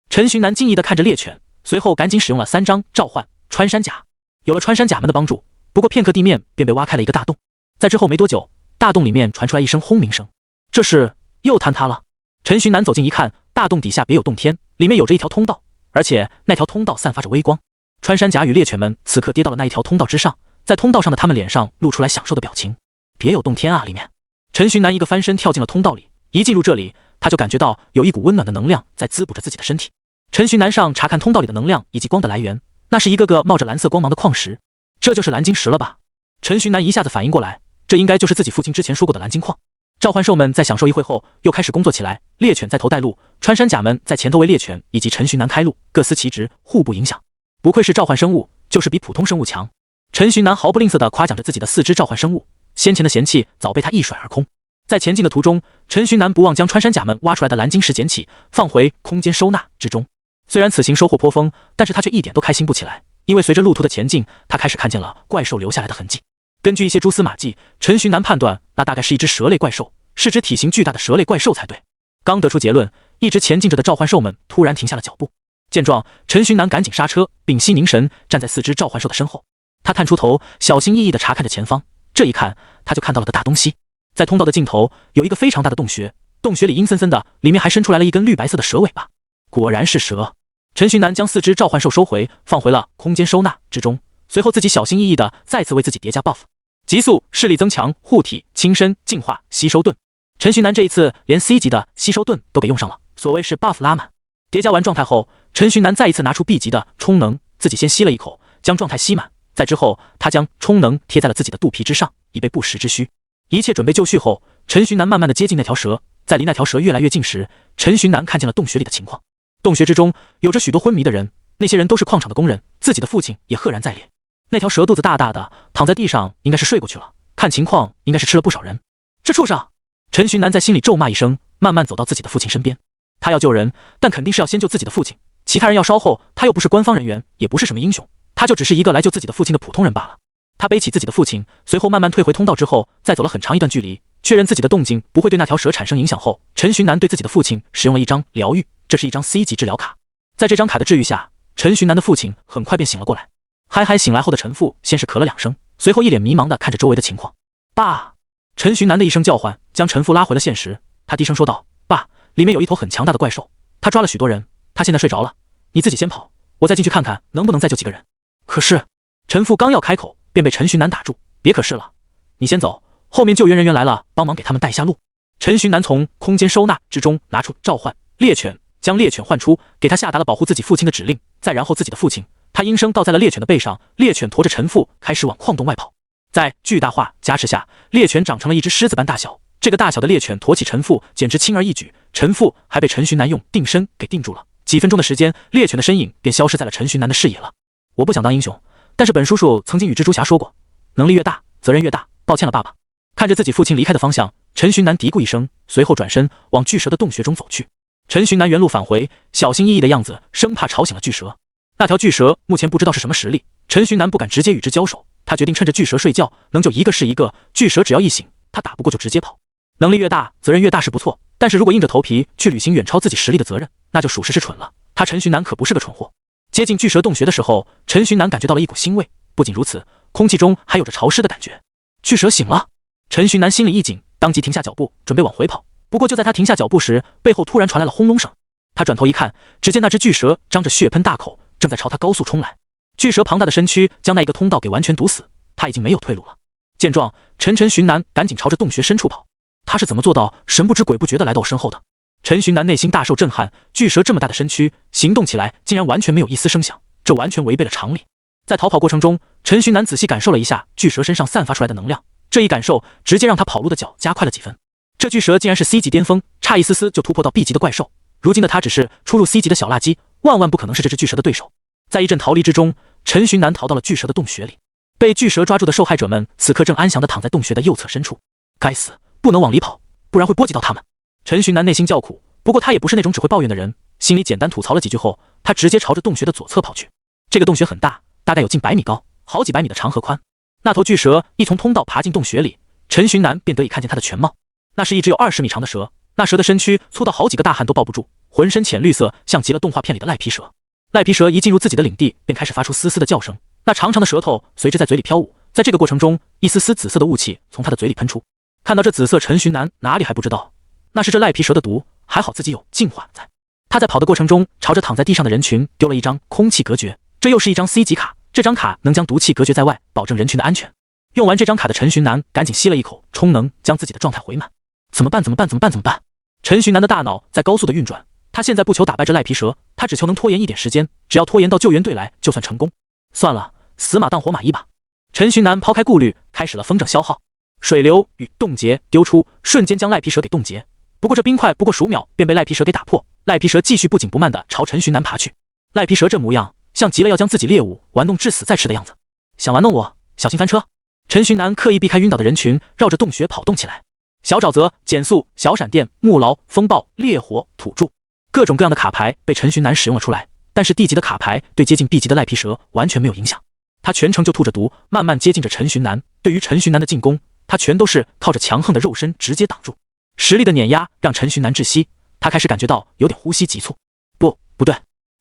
陈寻南惊异地看着猎犬，随后赶紧使用了3张召唤穿山甲。有了穿山甲们的帮助，不过片刻地面便被挖开了一个大洞。在之后没多久，大洞里面传出来一声轰鸣声，这是又坍塌了。陈寻南走近一看，大洞底下别有洞天，里面有着一条通道，而且那条通道散发着微光。穿山甲与猎犬们此刻跌到了那一条通道之上，在通道上的他们脸上露出来享受的表情。别有洞天啊，里面。陈寻南一个翻身跳进了通道里，一进入这里，他就感觉到有一股温暖的能量在滋补着自己的身体。陈寻南上查看通道里的能量以及光的来源，那是一个个冒着蓝色光芒的矿石，这就是蓝晶石了吧？陈寻南一下子反应过来，这应该就是自己父亲之前说过的蓝晶矿。召唤兽们在享受一会后，又开始工作起来。猎犬在头带路，穿山甲们在前头为猎犬以及陈寻南开路，各司其职，互不影响。不愧是召唤生物，就是比普通生物强。陈寻南毫不吝啬地夸奖着自己的4只召唤生物，先前的嫌弃早被他一甩而空。在前进的途中，陈寻南不忘将穿山甲们挖出来的蓝晶石捡起，放回空间收纳之中。虽然此行收获颇丰，但是他却一点都开心不起来，因为随着路途的前进，他开始看见了怪兽留下来的痕迹。根据一些蛛丝马迹，陈寻南判断那大概是一只蛇类怪兽，是只体型巨大的蛇类怪兽才对。刚得出结论，一直前进着的召唤兽们突然停下了脚步。见状，陈寻南赶紧刹车，屏息凝神，站在4只召唤兽的身后。他探出头，小心翼翼地查看着前方。这一看，他就看到了个大东西。在通道的尽头有一个非常大的洞穴，洞穴里阴森森的，里面还伸出来了一根绿白色的蛇尾巴。果然是蛇。陈寻南将4只召唤兽收回，放回了空间收纳之中。随后自己小心翼翼地再次为自己叠加 buff， 极速、视力增强、护体、轻身、净化、吸收盾。陈徐南这一次连 C 级的吸收盾都给用上了，所谓是 buff 拉满。叠加完状态后，陈徐南再一次拿出 B 级的充能，自己先吸了一口，将状态吸满。再之后，他将充能贴在了自己的肚皮之上，以备不时之需。一切准备就绪后，陈徐南慢慢的接近那条蛇。在离那条蛇越来越近时，陈徐南看见了洞穴里的情况。洞穴之中有着许多昏迷的人，那些人都是矿场的工人，自己的父亲也赫然在列。那条蛇肚子大大的，躺在地上，应该是睡过去了，看情况应该是吃了不少人。这畜生！陈徐南在心里咒骂一声，慢慢走到自己的父亲身边。他要救人，但肯定是要先救自己的父亲，其他人要稍后。他又不是官方人员，也不是什么英雄，他就只是一个来救自己的父亲的普通人罢了。他背起自己的父亲，随后慢慢退回通道之后，再走了很长一段距离，确认自己的动静不会对那条蛇产生影响后，陈徐南对自己的父亲使用了一张疗愈，这是一张 C 级治疗卡。在这张卡的治愈下，陈徐南的父亲很快便醒了过来。嗨嗨醒来后的陈父先是咳了2声，随后一脸迷茫地看着周围的情况。爸！陈徐南的一声叫唤将陈父拉回了现实，他低声说道：爸，里面有一头很强大的怪兽，他抓了许多人，他现在睡着了，你自己先跑，我再进去看看能不能再救几个人。可是陈父刚要开口，便被陈徐南打住，别可是了，你先走，后面救援人员来了，帮忙给他们带一下路。陈徐南从空间收纳之中拿出召唤猎犬，将猎犬唤出，给他下达了保护自己父亲的指令。再然后自己的父亲，他应声倒在了猎犬的背上，猎犬驮着陈父开始往矿洞外跑。在巨大化加持下，猎犬长成了一只狮子般大小，这个大小的猎犬驮起陈父简直轻而易举，陈父还被陈徐南用定身给定住了。几分钟的时间，猎犬的身影便消失在了陈徐南的视野了。我不想当英雄，但是本叔叔曾经与蜘蛛侠说过，能力越大责任越大，抱歉了爸爸。看着自己父亲离开的方向，陈徐南嘀咕一声，随后转身往巨蛇的洞穴中走去。陈徐南原路返回，小心翼翼的样子，生怕吵醒了巨蛇。那条巨蛇目前不知道是什么实力，陈徐南不敢直接与之交手，他决定趁着巨蛇睡觉，能救一个是一个。巨蛇只要一醒，他打不过就直接跑。能力越大责任越大是不错，但是如果硬着头皮去履行远超自己实力的责任，那就属实是蠢了。他陈徐南可不是个蠢货。接近巨蛇洞穴的时候，陈徐南感觉到了一股腥味，不仅如此，空气中还有着潮湿的感觉。巨蛇醒了，陈徐南心里一紧，当即停下脚步，准备往回跑。不过就在他停下脚步时，背后突然传来了轰隆声。他转头一看，只见那只巨蛇张着血喷大口，正在朝他高速冲来。巨蛇庞大的身躯将那一个通道给完全堵死，他已经没有退路了。见状，陈徐南赶紧朝着洞穴深处跑。他是怎么做到神不知鬼不觉地来到我身后的？陈徐南内心大受震撼，巨蛇这么大的身躯，行动起来竟然完全没有一丝声响，这完全违背了常理。在逃跑过程中，陈徐南仔细感受了一下巨蛇身上散发出来的能量，这一感受直接让他跑路的脚加快了几分。这巨蛇竟然是 C 级巅峰，差一丝丝就突破到 B 级的怪兽。如今的他只是初入 C 级的小垃圾，万万不可能是这只巨蛇的对手。在一阵逃离之中，陈徐南逃到了巨蛇的洞穴里。被巨蛇抓住的受害者们此刻正安详地躺在洞穴的右侧深处。该死，不能往里跑，不然会波及到他们。陈徐南内心叫苦，不过他也不是那种只会抱怨的人，心里简单吐槽了几句后，他直接朝着洞穴的左侧跑去。这个洞穴很大，大概有近100米高，好几百米的长和宽。那头巨蛇一从通道爬进洞穴里，陈徐南便得以看见它的全貌。那是一只有20米长的蛇，那蛇的身躯粗到好几个大汉都抱不住，浑身浅绿色，像极了动画片里的赖皮蛇。赖皮蛇一进入自己的领地，便开始发出嘶嘶的叫声，那长长的舌头随之在嘴里飘舞。在这个过程中，一丝丝紫色的雾气从它的嘴里喷出。看到这紫色，陈徐南哪里还不知道，那是这赖皮蛇的毒，还好自己有净化在。他在跑的过程中，朝着躺在地上的人群丢了一张空气隔绝，这又是一张 C 级卡，这张卡能将毒气隔绝在外，保证人群的安全。用完这张卡的陈徐南赶紧吸了一口，充能将自己的状态回满。怎么办？陈徐南的大脑在高速的运转，他现在不求打败这赖皮蛇，他只求能拖延一点时间，只要拖延到救援队来就算成功。算了，死马当活马医吧。陈徐南抛开顾虑，开始了风筝消耗。水流与冻结丢出，瞬间将赖皮蛇给冻结。不过这冰块不过数秒便被赖皮蛇给打破，赖皮蛇继续不紧不慢地朝陈徐南爬去。赖皮蛇这模样，像极了要将自己猎物玩弄致死再吃的样子。想玩弄我，小心翻车。陈徐南刻意避开晕倒的人群，绕着洞穴跑动起来。小沼泽、减速、小闪电、木牢、风暴、烈火、土柱，各种各样的卡牌被陈徐南使用了出来。但是 D 级的卡牌对接近 B 级的赖皮蛇完全没有影响。他全程就吐着毒，慢慢接近着陈徐南。对于陈徐南的进攻，他全都是靠着强横的肉身直接挡住。实力的碾压让陈徐南窒息，他开始感觉到有点呼吸急促。不对！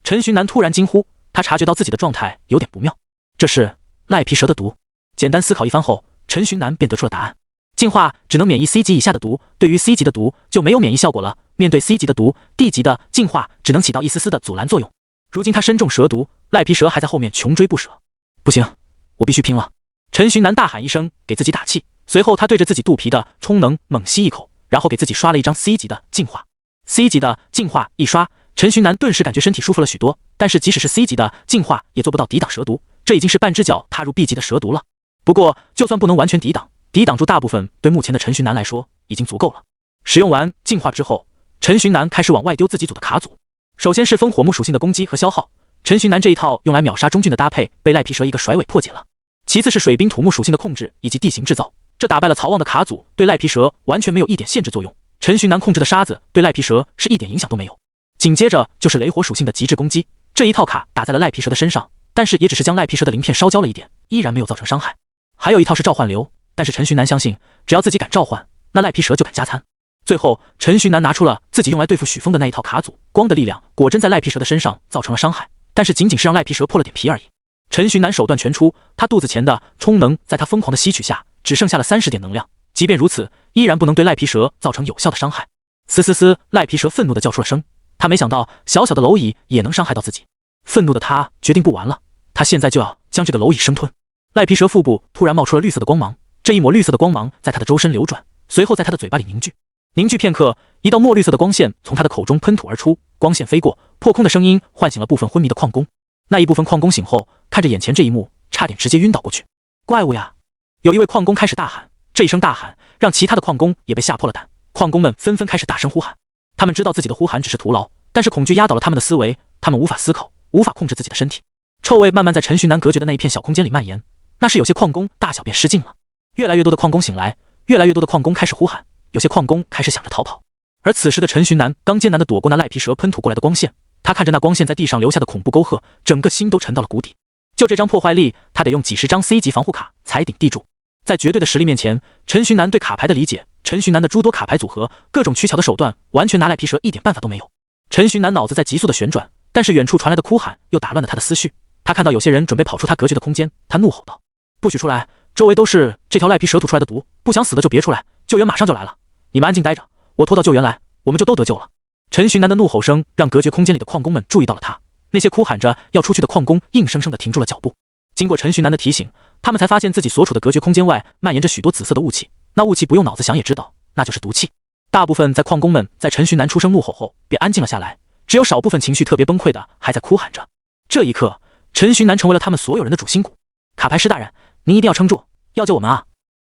陈徐南突然惊呼，他察觉到自己的状态有点不妙。这是赖皮蛇的毒。简单思考一番后，陈徐南便得出了答案。进化只能免疫 C 级以下的毒，对于 C 级的毒就没有免疫效果了。面对 C 级的毒 ，D 级的进化只能起到一丝丝的阻拦作用。如今他身中蛇毒，赖皮蛇还在后面穷追不舍。不行，我必须拼了！陈徐南大喊一声，给自己打气。随后他对着自己肚皮的充能猛吸一口，然后给自己刷了一张 C 级的净化。C 级的净化一刷，陈寻南顿时感觉身体舒服了许多。但是即使是 C 级的净化，也做不到抵挡蛇毒，这已经是半只脚踏入 B 级的蛇毒了。不过，就算不能完全抵挡住大部分，对目前的陈寻南来说已经足够了。使用完净化之后，陈寻南开始往外丢自己组的卡组。首先是风火木属性的攻击和消耗，陈寻南这一套用来秒杀中郡的搭配被赖皮蛇一个甩尾破解了。其次是水冰土木属性的控制以及地形制造，这打败了曹旺的卡组，对赖皮蛇完全没有一点限制作用。陈寻南控制的沙子对赖皮蛇是一点影响都没有。紧接着就是雷火属性的极致攻击，这一套卡打在了赖皮蛇的身上，但是也只是将赖皮蛇的鳞片烧焦了一点，依然没有造成伤害。还有一套是召唤流，但是陈寻南相信，只要自己敢召唤，那赖皮蛇就敢加餐。最后，陈寻南拿出了自己用来对付许峰的那一套卡组，光的力量果真在赖皮蛇的身上造成了伤害，但是仅仅是让赖皮蛇破了点皮而已。陈寻南手段全出，他肚子前的充能在他疯狂的吸取下，只剩下了30点能量，即便如此，依然不能对赖皮蛇造成有效的伤害。嘶嘶嘶，赖皮蛇愤怒地叫出了声，他没想到小小的蝼蚁也能伤害到自己。愤怒的他决定不玩了，他现在就要将这个蝼蚁生吞。赖皮蛇腹部突然冒出了绿色的光芒，这一抹绿色的光芒在他的周身流转，随后在他的嘴巴里凝聚片刻，一道墨绿色的光线从他的口中喷吐而出，光线飞过，破空的声音唤醒了部分昏迷的矿工。那一部分矿工醒后，看着眼前这一幕，差点直接晕倒过去。怪物呀！有一位矿工开始大喊，这一声大喊让其他的矿工也被吓破了胆，矿工们纷纷开始大声呼喊。他们知道自己的呼喊只是徒劳，但是恐惧压倒了他们的思维，他们无法思考，无法控制自己的身体。臭味慢慢在陈寻南隔绝的那一片小空间里蔓延，那是有些矿工大小便失禁了。越来越多的矿工醒来，越来越多的矿工开始呼喊，有些矿工开始想着逃跑。而此时的陈寻南刚艰难地躲过那赖皮蛇喷吐过来的光线，他看着那光线在地上留下的恐怖沟壑，整个心都沉到了谷底。就这张破坏力，他得用几十张 C 级防护卡才顶地住。在绝对的实力面前，陈寻南对卡牌的理解，陈寻南的诸多卡牌组合，各种取巧的手段，完全拿赖皮蛇一点办法都没有。陈寻南脑子在急速的旋转，但是远处传来的哭喊又打乱了他的思绪。他看到有些人准备跑出他隔绝的空间，他怒吼道：“不许出来！周围都是这条赖皮蛇吐出来的毒，不想死的就别出来，救援马上就来了！你们安静待着，我拖到救援来，我们就都得救了。”陈寻南的怒吼声让隔绝空间里的矿工们注意到了他，那些哭喊着要出去的矿工硬生生地停住了脚步。经过陈寻南的提醒，他们才发现自己所处的隔绝空间外蔓延着许多紫色的雾气，那雾气不用脑子想也知道，那就是毒气。大部分在矿工们在陈寻南出声怒吼后便安静了下来，只有少部分情绪特别崩溃的还在哭喊着。这一刻，陈寻南成为了他们所有人的主心骨。卡牌师大人，您一定要撑住，要救我们啊！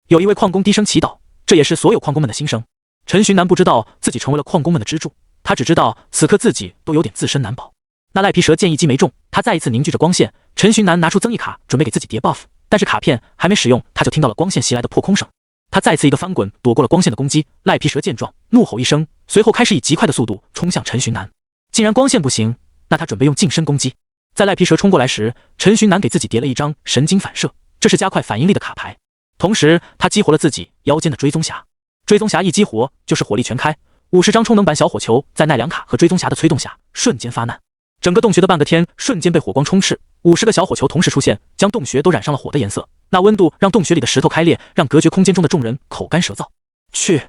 有一位矿工低声祈祷，这也是所有矿工们的心声。陈寻南不知道自己成为了矿工们的支柱，他只知道此刻自己都有点自身难保。那赖皮蛇剑一击没中，他再一次凝聚着光线。陈寻南拿出增益卡准备给自己叠 buff， 但是卡片还没使用，他就听到了光线袭来的破空声。他再次一个翻滚躲过了光线的攻击。赖皮蛇见状怒吼一声，随后开始以极快的速度冲向陈寻南。既然光线不行，那他准备用近身攻击。在赖皮蛇冲过来时，陈寻南给自己叠了一张神经反射，这是加快反应力的卡牌。同时他激活了自己腰间的追踪匣，追踪匣一激活就是火力全开，50张充能版小火球在奈良卡和追踪匣的催动下瞬间发难，整个洞穴的半个天瞬间被火光充斥，50个小火球同时出现，将洞穴都染上了火的颜色。那温度让洞穴里的石头开裂，让隔绝空间中的众人口干舌燥。去！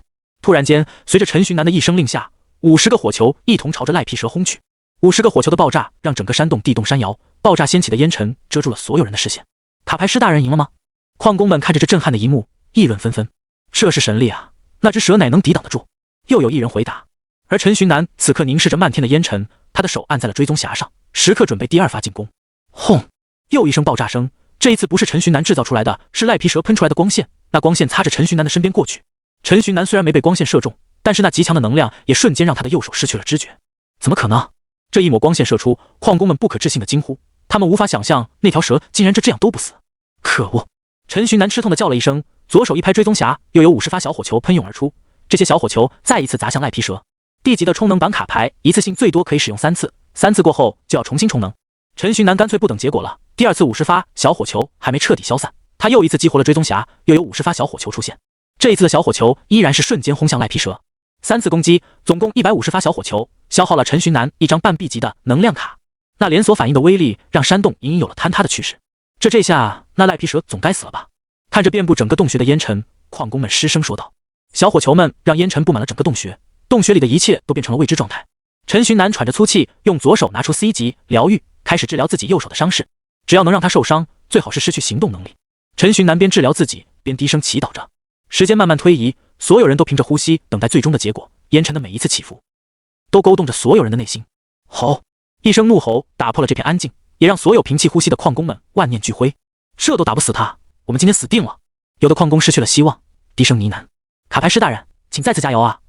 突然间，随着陈寻南的一声令下，50个火球一同朝着赖皮蛇轰去。50个火球的爆炸让整个山洞地动山摇，爆炸掀起的烟尘遮住了所有人的视线。卡牌师大人赢了吗？矿工们看着这震撼的一幕，议论纷纷。这是神力啊，那只蛇哪能抵挡得住？又有一人回答。而陈寻南此刻凝视着漫天的烟尘，他的手按在了追踪匣上，时刻准备第二发进攻。轰！又一声爆炸声，这一次不是陈寻南制造出来的，是赖皮蛇喷出来的光线。那光线擦着陈寻南的身边过去。陈寻南虽然没被光线射中，但是那极强的能量也瞬间让他的右手失去了知觉。怎么可能？这一抹光线射出，矿工们不可置信的惊呼，他们无法想象那条蛇竟然这样都不死。可恶！陈寻南吃痛的叫了一声，左手一拍追踪匣，又有50发小火球喷涌而出，这些小火球再一次砸向赖皮蛇。地级的充能版卡牌一次性最多可以使用3次，3次过后就要重新充能。陈寻南干脆不等结果了，第二次50发小火球还没彻底消散，他又一次激活了追踪匣，又有50发小火球出现。这一次的小火球依然是瞬间轰向赖皮蛇。3次攻击，总共150发小火球，消耗了陈寻南一张半 B 级的能量卡。那连锁反应的威力让山洞隐隐有了坍塌的趋势。这下那赖皮蛇总该死了吧？看着遍布整个洞穴的烟尘，矿工们失声说道。小火球们让烟尘布满了整个洞穴，洞穴里的一切都变成了未知状态。陈寻南喘着粗气，用左手拿出 C 级疗愈，开始治疗自己右手的伤势。只要能让他受伤，最好是失去行动能力。陈寻南边治疗自己边低声祈祷着。时间慢慢推移，所有人都凭着呼吸等待最终的结果，烟尘的每一次起伏，都勾动着所有人的内心。吼！一声怒吼打破了这片安静，也让所有屏气呼吸的矿工们万念俱灰。这都打不死他，我们今天死定了！有的矿工失去了希望，低声呢喃：“卡牌师大人，请再次加油啊！”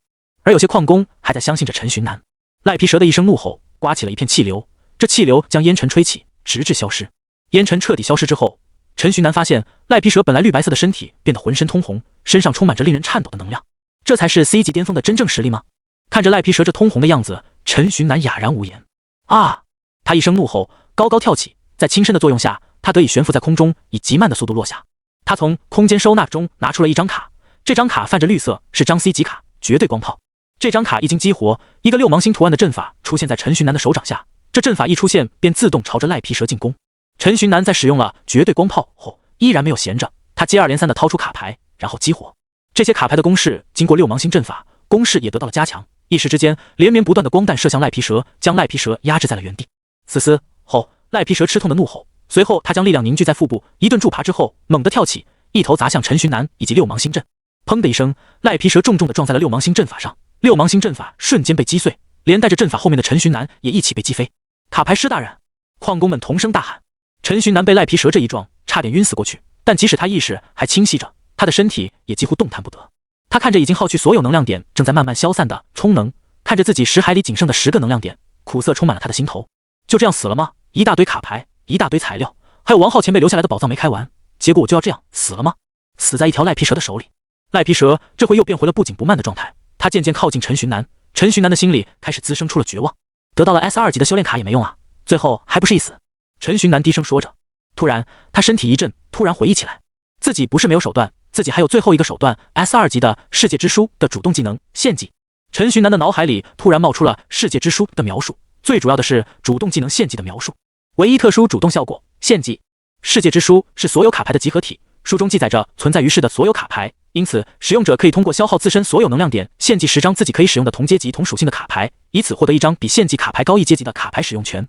而有些矿工还在相信着陈寻南。赖皮蛇的一声怒吼刮起了一片气流，这气流将烟尘吹起，直至消失。烟尘彻底消失之后，陈寻南发现赖皮蛇本来绿白色的身体变得浑身通红，身上充满着令人颤抖的能量。这才是 C 级巅峰的真正实力吗？看着赖皮蛇这通红的样子，陈寻南哑然无言。啊！他一声怒吼，高高跳起，在轻身的作用下，他得以悬浮在空中，以极慢的速度落下。他从空间收纳中拿出了一张卡，这张卡泛着绿色，是张 C 级卡，绝对光炮。这张卡一经激活，一个六芒星图案的阵法出现在陈寻南的手掌下，这阵法一出现便自动朝着赖皮蛇进攻。陈寻南在使用了绝对光炮后，依然没有闲着，他接二连三地掏出卡牌，然后激活。这些卡牌的攻势经过六芒星阵法，攻势也得到了加强，一时之间连绵不断的光弹射向赖皮蛇，将赖皮蛇压制在了原地。嘶嘶后，赖皮蛇吃痛的怒吼，随后他将力量凝聚在腹部，一顿助爬之后猛地跳起，一头砸向陈寻南以及六芒星阵。砰的一声，赖皮蛇重重地撞在了六芒星阵法上，六芒星阵法瞬间被击碎，连带着阵法后面的陈寻南也一起被击飞。卡牌师大人！矿工们同声大喊。陈寻南被赖皮蛇这一撞差点晕死过去，但即使他意识还清晰着，他的身体也几乎动弹不得。他看着已经耗去所有能量点正在慢慢消散的充能，看着自己识海里仅剩的10个能量点，苦涩充满了他的心头。就这样死了吗？一大堆卡牌，一大堆材料，还有王浩前辈留下来的宝藏没开完，结果我就要这样死了吗？死在一条赖皮蛇的手里。赖皮蛇这回又变回了不紧不慢的状态，他渐渐靠近陈寻南，陈寻南的心里开始滋生出了绝望。得到了 S2 级的修炼卡也没用啊，最后还不是一死。陈寻南低声说着，突然他身体一震，突然回忆起来，自己不是没有手段，自己还有最后一个手段 S2 级的世界之书的主动技能献祭。陈寻南的脑海里突然冒出了世界之书的描述，最主要的是主动技能献祭的描述。唯一特殊主动效果献祭。世界之书是所有卡牌的集合体，书中记载着存在于世的所有卡牌，因此使用者可以通过消耗自身所有能量点，献祭10张自己可以使用的同阶级同属性的卡牌，以此获得一张比献祭卡牌高一阶级的卡牌使用权。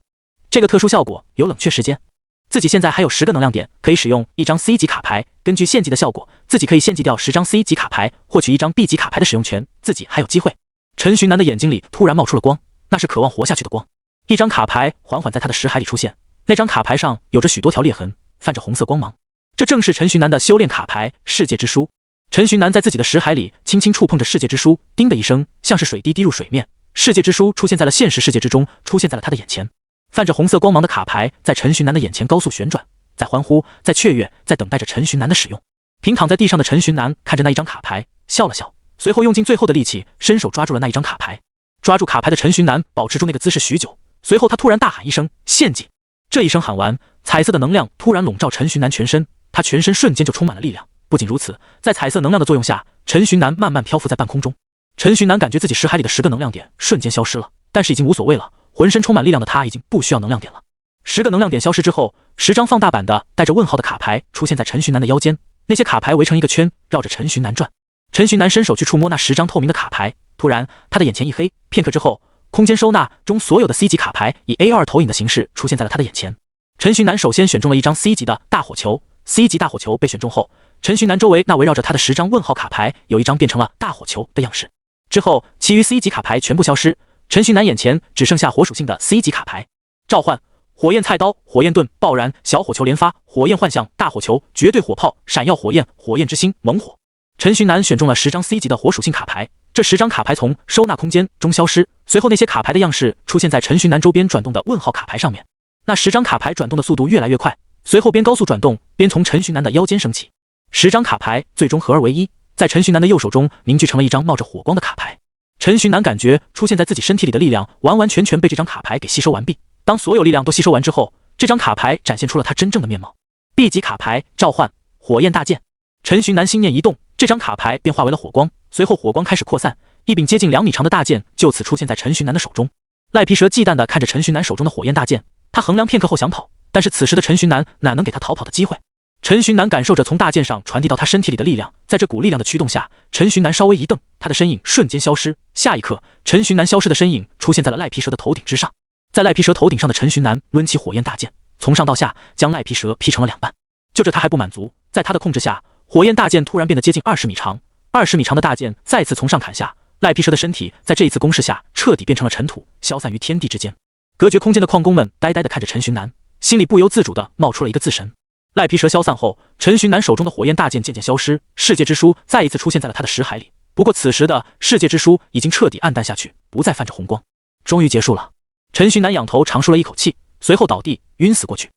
这个特殊效果有冷却时间，自己现在还有10个能量点可以使用一张 C 级卡牌，根据献祭的效果，自己可以献祭掉10张 C 级卡牌，获取一张 B 级卡牌的使用权，自己还有机会。陈寻南的眼睛里突然冒出了光，那是渴望活下去的光。一张卡牌缓缓在他的识海里出现，那张卡牌上有着许多条裂痕，泛着红色光芒，这正是陈寻南的修炼卡牌世界之书。陈寻南在自己的识海里轻轻触碰着世界之书，叮的一声，像是水滴滴入水面，世界之书出现在了现实世界之中，出现在了他的眼前。泛着红色光芒的卡牌在陈寻南的眼前高速旋转，在欢呼，在雀跃，在等待着陈寻南的使用。平躺在地上的陈寻南看着那一张卡牌，笑了笑，随后用尽最后的力气伸手抓住了那一张卡牌。抓住卡牌的陈寻南保持住那个姿势许久，随后他突然大喊一声献祭。这一声喊完，彩色的能量突然笼罩陈寻南全身，他全身瞬间就充满了力量。不仅如此，在彩色能量的作用下，陈寻南慢慢漂浮在半空中。陈寻南感觉自己识海里的10个能量点瞬间消失了，但是已经无所谓了，浑身充满力量的他已经不需要能量点了。10个能量点消失之后，10张放大版的带着问号的卡牌出现在陈寻南的腰间，那些卡牌围成一个圈，绕着陈寻南转。陈寻南伸手去触摸那10张透明的卡牌，突然他的眼前一黑，片刻之后，空间收纳中所有的 C 级卡牌以 A2 投影的形式出现在了他的眼前。陈寻南首先选中了一张 C 级的大火球， C 级大火球被选中后，陈寻南周围那围绕着他的10张问号卡牌有一张变成了大火球的样式。之后其余 C 级卡牌全部消失，陈寻南眼前只剩下火属性的 C 级卡牌。召唤火焰菜刀、火焰盾、爆燃、小火球连发、火焰幻象、大火球、绝对火炮、闪耀火焰、火焰之星、猛火。陈寻南选中了10张 C 级的火属性卡牌，这10张卡牌从收纳空间中消失，随后那些卡牌的样式出现在陈寻南周边转动的问号卡牌上面。那10张卡牌转动的速度越来越快，随后边高速转动边从陈寻南的腰间升起，10张卡牌最终合二为一，在陈寻南的右手中凝聚成了一张冒着火光的卡牌。陈寻南感觉出现在自己身体里的力量完完全全被这张卡牌给吸收完毕，当所有力量都吸收完之后，这张卡牌展现出了它真正的面貌。 B 级卡牌召唤火焰大剑。陈寻南心念一动，这张卡牌便化为了火光，随后火光开始扩散，一柄接近2米长的大剑就此出现在陈寻南的手中。赖皮蛇忌惮地看着陈寻南手中的火焰大剑，他衡量片刻后想跑，但是此时的陈寻南哪能给他逃跑的机会。陈寻南感受着从大剑上传递到他身体里的力量，在这股力量的驱动下，陈寻南稍微一瞪，他的身影瞬间消失。下一刻，陈寻南消失的身影出现在了赖皮蛇的头顶之上。在赖皮蛇头顶上的陈寻南抡起火焰大剑，从上到下将赖皮蛇劈成了2半。就这他还不满足，在他的控制下，火焰大剑突然变得接近20米长， 20米长的大剑再次从上砍下，赖皮蛇的身体在这一次攻势下彻底变成了尘土，消散于天地之间。隔绝空间的矿工们呆呆地看着陈寻南，心里不由自主地冒出了一个字神。赖皮蛇消散后，陈寻南手中的火焰大剑渐渐消失，世界之书再一次出现在了他的识海里。不过此时的世界之书已经彻底暗淡下去，不再泛着红光。终于结束了，陈寻南仰头长舒了一口气，随后倒地晕死过去。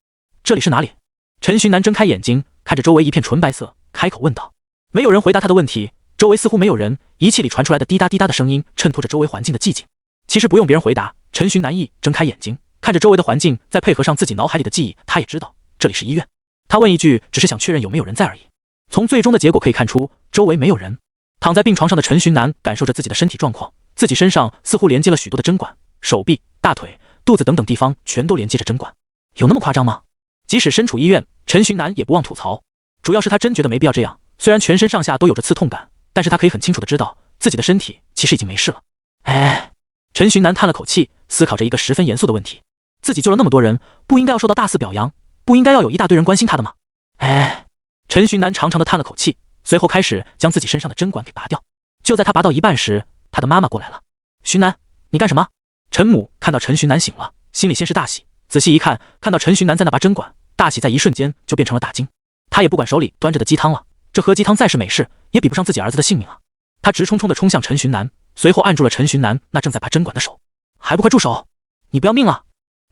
这里是哪里？陈寻南睁开眼睛，看着周围一片纯白色，开口问道。没有人回答他的问题，周围似乎没有人，仪器里传出来的滴答滴答的声音衬托着周围环境的寂静。其实不用别人回答，陈寻南一睁开眼睛，看着周围的环境，再配合上自己脑海里的记忆，他也知道这里是医院。他问一句，只是想确认有没有人在而已。从最终的结果可以看出，周围没有人。躺在病床上的陈寻南感受着自己的身体状况，自己身上似乎连接了许多的针管，手臂、大腿、肚子等等地方全都连接着针管。有那么夸张吗？即使身处医院，陈寻南也不忘吐槽。主要是他真觉得没必要这样，虽然全身上下都有着刺痛感，但是他可以很清楚的知道自己的身体其实已经没事了。陈寻南叹了口气，思考着一个十分严肃的问题。自己救了那么多人，不应该要受到大肆表扬，不应该要有一大堆人关心他的吗？陈寻南长长的叹了口气，随后开始将自己身上的针管给拔掉。就在他拔到一半时，他的妈妈过来了。寻南，你干什么？陈母看到陈寻南醒了，心里先是大喜，仔细一看，看到陈寻南在那拔针管，大喜在一瞬间就变成了大惊。他也不管手里端着的鸡汤了，这喝鸡汤再是美事，也比不上自己儿子的性命啊！他直冲冲地冲向陈寻南，随后按住了陈寻南那正在拔针管的手。还不快住手！你不要命了！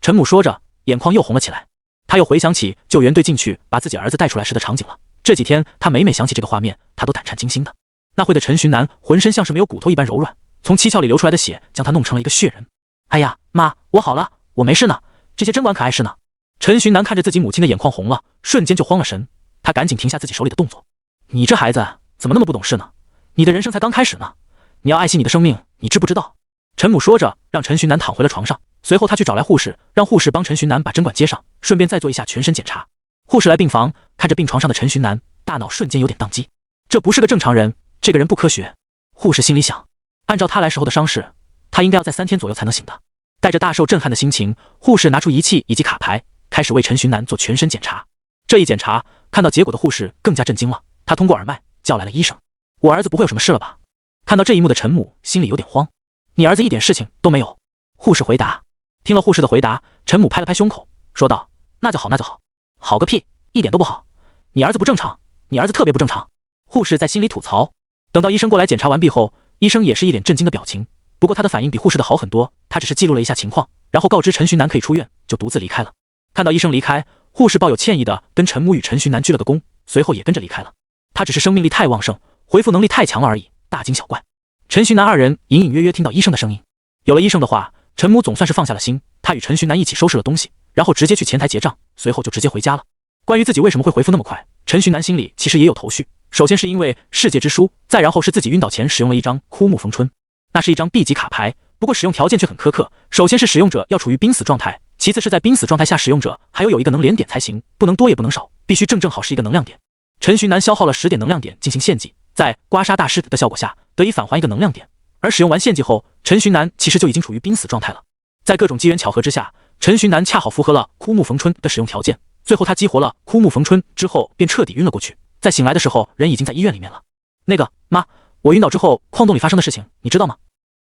陈母说着，眼眶又红了起来。他又回想起救援队进去把自己儿子带出来时的场景了。这几天他每想起这个画面，他都胆颤惊心的。那会的陈寻南浑身像是没有骨头一般柔软，从七窍里流出来的血将他弄成了一个血人。哎呀，妈，我好了，我没事呢，这些针管可碍事呢。陈寻南看着自己母亲的眼眶红了，瞬间就慌了神，他赶紧停下自己手里的动作。你这孩子怎么那么不懂事呢？你的人生才刚开始呢，你要爱惜你的生命，你知不知道？陈母说着，让陈寻南躺回了床上，随后他去找来护士，让护士帮陈寻南把针管接上，顺便再做一下全身检查。护士来病房，看着病床上的陈寻南，大脑瞬间有点宕机，这不是个正常人，这个人不科学。护士心里想，按照他来时候的伤势，他应该要在3天左右才能醒的。带着大受震撼的心情，护士拿出仪器以及卡牌，开始为陈寻南做全身检查。这一检查，看到结果的护士更加震惊了，他通过耳麦叫来了医生。我儿子不会有什么事了吧？看到这一幕的陈母心里有点慌。你儿子一点事情都没有。护士回答。听了护士的回答，陈母拍了拍胸口，说道：那就好，那就好。好个屁，一点都不好。你儿子不正常，你儿子特别不正常。护士在心里吐槽。等到医生过来检查完毕后，医生也是一脸震惊的表情，不过他的反应比护士的好很多，他只是记录了一下情况，然后告知陈寻南可以出院，就独自离开了。看到医生离开，护士抱有歉意的跟陈母与陈寻南鞠了个躬，随后也跟着离开了。他只是生命力太旺盛，回复能力太强了而已，大惊小怪。陈寻南二人隐隐约约听到医生的声音，有了医生的话，陈母总算是放下了心。他与陈寻南一起收拾了东西，然后直接去前台结账，随后就直接回家了。关于自己为什么会回复那么快，陈寻南心里其实也有头绪。首先是因为世界之书，再然后是自己晕倒前使用了一张枯木逢春，那是一张 B 级卡牌，不过使用条件却很苛刻。首先是使用者要处于濒死状态，其次是在濒死状态下使用者还有一个能连点才行，不能多也不能少，必须正好是一个能量点。陈寻南消耗了10点能量点进行献祭，在刮痧大师的效果下得以返还一个能量点，而使用完献祭后，陈寻南其实就已经处于濒死状态了。在各种机缘巧合之下，陈寻南恰好符合了枯木逢春的使用条件，最后他激活了枯木逢春之后便彻底晕了过去，在醒来的时候人已经在医院里面了。那个妈，我晕倒之后矿洞里发生的事情你知道吗？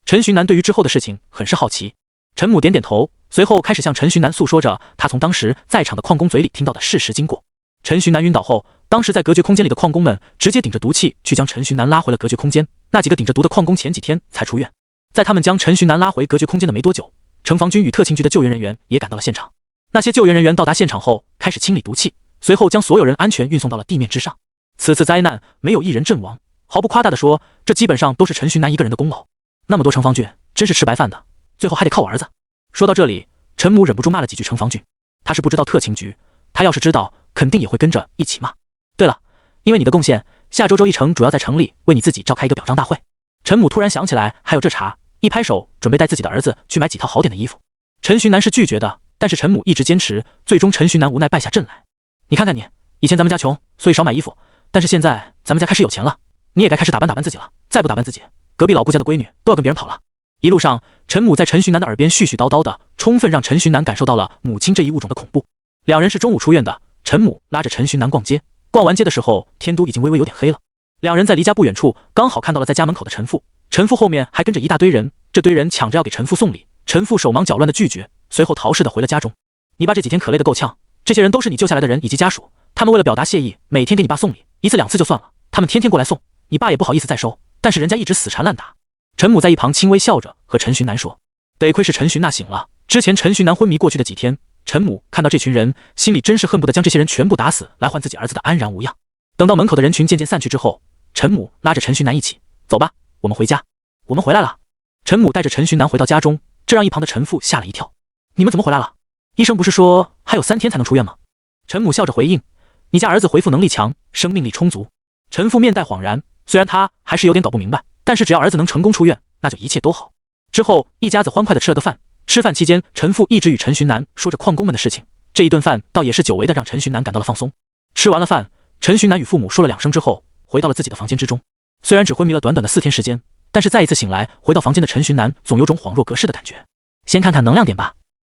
陈寻南对于之后的事情很是好奇。陈母点点头，随后开始向陈寻南诉说着他从当时在场的矿工嘴里听到的事实经过。陈寻南晕倒后，当时在隔绝空间里的矿工们直接顶着毒气去将陈寻南拉回了隔绝空间，那几个顶着毒的矿工前几天才出院。在他们将陈寻南拉回隔绝空间的没多久，城防军与特勤局的救援人员也赶到了现场。那些救援人员到达现场后，开始清理毒气，随后将所有人安全运送到了地面之上。此次灾难没有一人阵亡，毫不夸大的说，这基本上都是陈寻南一个人的功劳。那么多城防军真是吃白饭的，最后还得靠我儿子。说到这里，陈母忍不住骂了几句城防军。他是不知道特勤局，他要是知道肯定也会跟着一起骂。对了，因为你的贡献，下周周一城主要在城里为你自己召开一个表彰大会。陈母突然想起来还有这茬，一拍手准备带自己的儿子去买几套好点的衣服。陈寻南是拒绝的，但是陈母一直坚持，最终陈寻南无奈败下阵来。你看看你，以前咱们家穷，所以少买衣服，但是现在咱们家开始有钱了，你也该开始打扮打扮自己了，再不打扮自己，隔壁老顾家的闺女都要跟别人跑了。一路上，陈母在陈寻南的耳边絮絮叨叨的，充分让陈寻南感受到了母亲这一物种的恐怖。两人是中午出院的，陈母拉着陈寻南逛街，逛完街的时候天都已经微微有点黑了。两人在离家不远处刚好看到了在家门口的陈父，陈父后面还跟着一大堆人，这堆人抢着要给陈父送礼，陈父手忙脚乱的拒绝，随后逃似的回了家中。你爸这几天可累得够呛，这些人都是你救下来的人以及家属，他们为了表达谢意，每天给你爸送礼，一次两次就算了，他们天天过来送，你爸也不好意思再收，但是人家一直死缠烂打。陈母在一旁轻微笑着和陈寻南说，得亏是陈寻那醒了，之前陈寻南昏迷过去的几天，陈母看到这群人，心里真是恨不得将这些人全部打死，来换自己儿子的安然无恙。等到门口的人群渐渐散去之后，陈母拉着陈寻南一起走吧，我们回家。我们回来了。陈母带着陈寻南回到家中，这让一旁的陈父吓了一跳。你们怎么回来了？医生不是说还有3天才能出院吗？陈母笑着回应，你家儿子回复能力强，生命力充足。陈父面带恍然，虽然他还是有点搞不明白，但是只要儿子能成功出院，那就一切都好。之后一家子欢快地吃了个饭，吃饭期间陈父一直与陈寻南说着矿工们的事情，这一顿饭倒也是久违的让陈寻南感到了放松。吃完了饭，陈寻南与父母说了2声之后，回到了自己的房间之中。虽然只昏迷了短短的4天时间，但是再一次醒来，回到房间的陈寻南总有种恍若隔世的感觉。先看看能量点吧，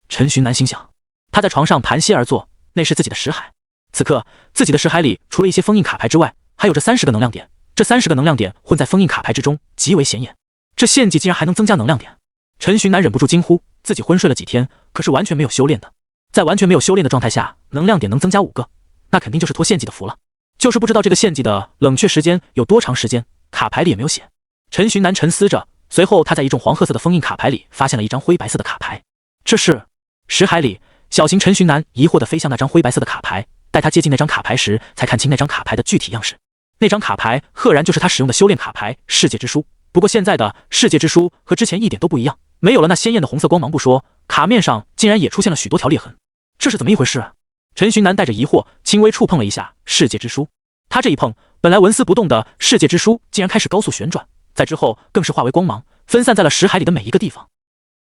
陈寻南心想。他在床上盘膝而坐，那是自己的识海。此刻自己的识海里除了一些封印卡牌之外，还有这30个能量点，这30个能量点混在封印卡牌之中，极为显眼。这献祭竟然还能增加能量点。陈寻南忍不住惊呼，自己昏睡了几天，可是完全没有修炼的，在完全没有修炼的状态下，能量点能增加5个，那肯定就是托献祭的福了。就是不知道这个献祭的冷却时间有多长时间，卡牌里也没有写。陈寻南沉思着，随后他在一众黄褐色的封印卡牌里发现了一张灰白色的卡牌。这是识海里，小型陈寻南疑惑地飞向那张灰白色的卡牌，待他接近那张卡牌时，才看清那张卡牌的具体样式。那张卡牌赫然就是他使用的修炼卡牌世界之书，不过现在的世界之书和之前一点都不一样，没有了那鲜艳的红色光芒不说，卡面上竟然也出现了许多条裂痕，这是怎么一回事？陈寻南带着疑惑轻微触碰了一下世界之书，他这一碰，本来纹丝不动的世界之书竟然开始高速旋转，在之后更是化为光芒，分散在了识海里的每一个地方。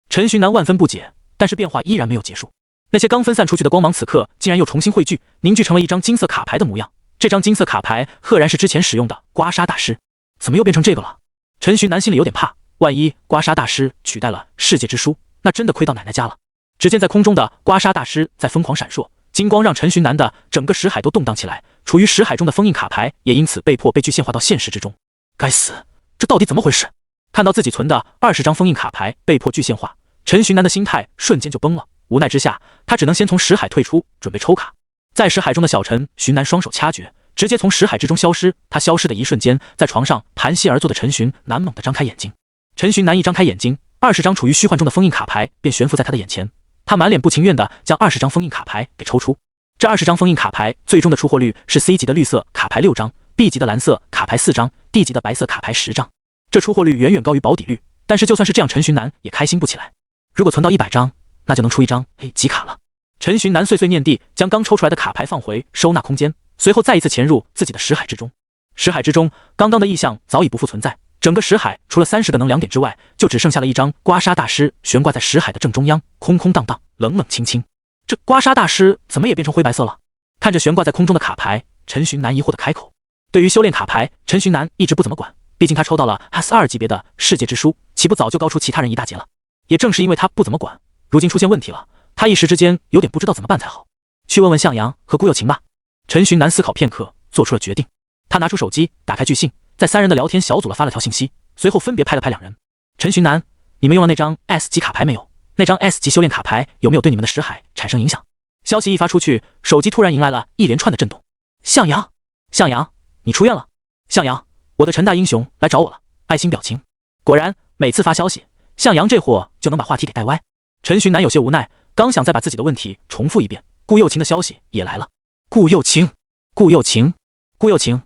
陈寻南万分不解，但是变化依然没有结束。那些刚分散出去的光芒此刻竟然又重新汇聚，凝聚成了一张金色卡牌的模样。这张金色卡牌赫然是之前使用的刮痧大师，怎么又变成这个了？陈寻南心里有点怕，万一刮痧大师取代了世界之书，那真的亏到奶奶家了。只见在空中的刮痧大师在疯狂闪烁，金光让陈寻南的整个识海都动荡起来，处于识海中的封印卡牌也因此被迫被具现化到现实之中。该死，这到底怎么回事？看到自己存的20张封印卡牌被迫具现化，陈寻南的心态瞬间就崩了。无奈之下，他只能先从识海退出，准备抽卡。在识海中的小陈寻南双手掐诀，直接从识海之中消失。他消失的一瞬间，在床上盘膝而坐的陈寻南猛地张开眼睛。陈寻南一张开眼睛，20张处于虚幻中的封印卡牌便悬浮在他的眼前。他满脸不情愿地将20张封印卡牌给抽出。这20张封印卡牌最终的出货率是 C 级的绿色卡牌6张， B 级的蓝色卡牌4张， D 级的白色卡牌10张。这出货率远远高于保底率，但是就算是这样，陈寻南也开心不起来。如果存到100张，那就能出一张 A 级卡了。陈寻南碎碎念地将刚抽出来的卡牌放回收纳空间，随后再一次潜入自己的识海之中。识海之中，刚刚的异象早已不复存在，整个识海除了30个能量点之外，就只剩下了一张刮痧大师悬挂在识海的正中央，空空荡荡，冷冷清清。这刮痧大师怎么也变成灰白色了？看着悬挂在空中的卡牌，陈寻南疑惑地开口。对于修炼卡牌，陈寻南一直不怎么管，毕竟他抽到了 S2 级别的世界之书，起步早就高出其他人一大截了。也正是因为他不怎么管，如今出现问题了，他一时之间有点不知道怎么办才好。去问问向阳和顾有情吧。陈寻南思考片刻，做出了决定。他拿出手机，打开巨信，在3人的聊天小组了发了条信息，随后分别拍了拍2人。陈寻南，你们用了那张 S 级卡牌没有？那张 S 级修炼卡牌有没有对你们的识海产生影响？消息一发出去，手机突然迎来了一连串的震动。向阳，向阳，你出院了。向阳，我的陈大英雄来找我了，爱心表情。果然，每次发消息，向阳这货就能把话题给带歪。陈寻南有些无奈，刚想再把自己的问题重复一遍，顾又晴的消息也来了。顾又晴，顾又晴，顾又晴，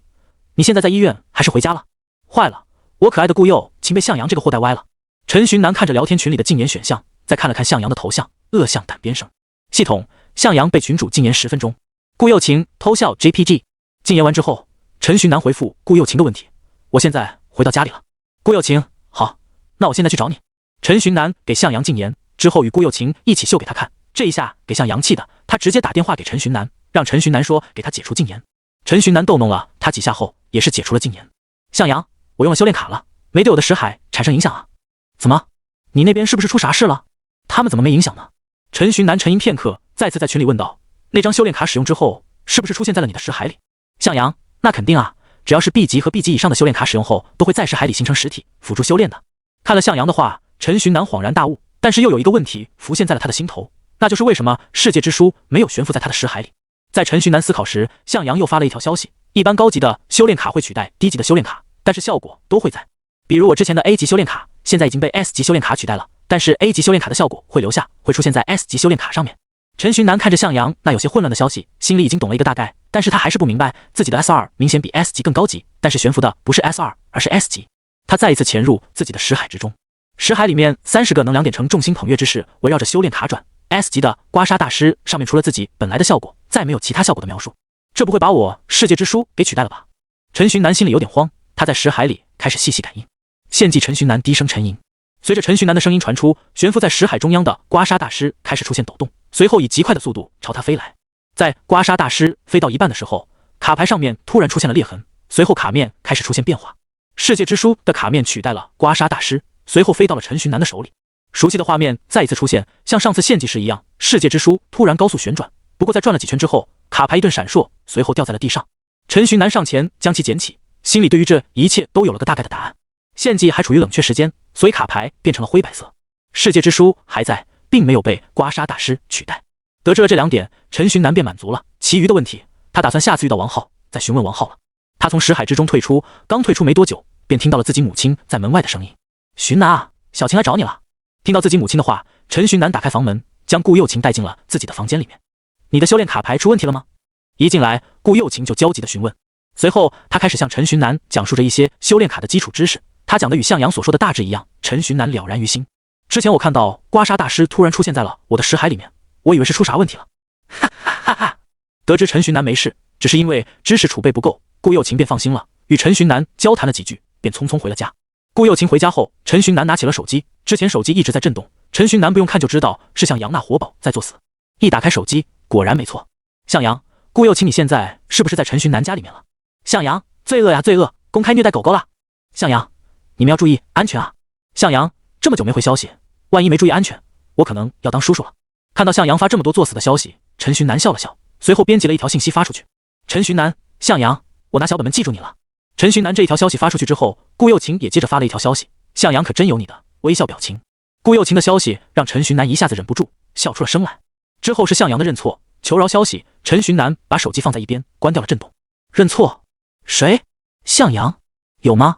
你现在在医院还是回家了？坏了，我可爱的顾又晴被向阳这个货带歪了。陈寻南看着聊天群里的禁言选项，再看了看向阳的头像，恶向胆边生。系统，向阳被群主禁言10分钟。顾又晴偷笑 JPG。禁言完之后，陈寻南回复顾又晴的问题：我现在回到家里了。顾又晴，好，那我现在去找你。陈寻南给向阳禁言之后，与顾又晴一起秀给他看，这一下给向阳气的，他直接打电话给陈寻南，让陈寻南说给他解除禁言。陈寻南逗弄了他几下后，也是解除了禁言。向阳，我用了修炼卡了，没对我的识海产生影响啊？怎么？你那边是不是出啥事了？他们怎么没影响呢？陈寻南沉吟片刻，再次在群里问道：那张修炼卡使用之后，是不是出现在了你的识海里？向阳，那肯定啊，只要是 B 级和 B 级以上的修炼卡使用后，都会在识海里形成实体，辅助修炼的。看了向阳的话，陈寻南恍然大悟，但是又有一个问题浮现在了他的心头，那就是为什么世界之书没有悬浮在他的识海里？在陈寻南思考时，向阳又发了一条消息：一般高级的修炼卡会取代低级的修炼卡，但是效果都会在。比如我之前的 A 级修炼卡，现在已经被 S 级修炼卡取代了，但是 A 级修炼卡的效果会留下，会出现在 S 级修炼卡上面。陈寻南看着向阳那有些混乱的消息，心里已经懂了一个大概，但是他还是不明白自己的 S2 明显比 S 级更高级，但是悬浮的不是 S2，而是 S 级。他再一次潜入自己的识海之中，识海里面30个能量点成众星捧月之势，围绕着修炼卡转。S 级的刮痧大师上面除了自己本来的效果，再没有其他效果的描述。这不会把我世界之书给取代了吧？陈寻南心里有点慌，他在识海里开始细细感应。献祭陈寻南低声沉吟，随着陈寻南的声音传出，悬浮在识海中央的刮痧大师开始出现抖动，随后以极快的速度朝他飞来。在刮痧大师飞到一半的时候，卡牌上面突然出现了裂痕，随后卡面开始出现变化。世界之书的卡面取代了刮痧大师，随后飞到了陈寻南的手里。熟悉的画面再一次出现，像上次献祭时一样，世界之书突然高速旋转，不过在转了几圈之后，卡牌一阵闪烁，随后掉在了地上。陈寻南上前将其捡起，心里对于这一切都有了个大概的答案。献祭还处于冷却时间，所以卡牌变成了灰白色。世界之书还在，并没有被刮痧大师取代。得知了这2点，陈寻南便满足了。其余的问题，他打算下次遇到王浩再询问王浩了。他从识海之中退出，刚退出没多久，便听到了自己母亲在门外的声音：“寻南啊，小晴来找你了。”听到自己母亲的话，陈寻南打开房门，将顾幼晴带进了自己的房间里面。“你的修炼卡牌出问题了吗？”一进来，顾幼晴就焦急地询问。随后，他开始向陈寻南讲述着一些修炼卡的基础知识。他讲的与向阳所说的大致一样，陈寻南了然于心。之前我看到刮痧大师突然出现在了我的识海里面，我以为是出啥问题了。哈哈哈哈！得知陈寻南没事，只是因为知识储备不够，顾幼晴便放心了，与陈寻南交谈了几句，便匆匆回了家。顾幼晴回家后，陈寻南拿起了手机，之前手机一直在震动，陈寻南不用看就知道是向阳那活宝在作死。一打开手机，果然没错。向阳，顾幼晴你现在是不是在陈寻南家里面了？向阳，罪恶呀罪恶，公开虐待狗狗了。向阳，你们要注意安全啊。向阳，这么久没回消息，万一没注意安全，我可能要当叔叔了。看到向阳发这么多作死的消息，陈寻南笑了笑，随后编辑了一条信息发出去。陈寻南，向阳，我拿小本本记住你了。陈寻南这一条消息发出去之后，顾幼晴也接着发了一条消息：向阳可真有你的微笑表情。顾幼晴的消息让陈寻南一下子忍不住笑出了声来。之后是向阳的认错求饶消息，陈寻南把手机放在一边，关掉了震动。认错？谁？向阳？有吗？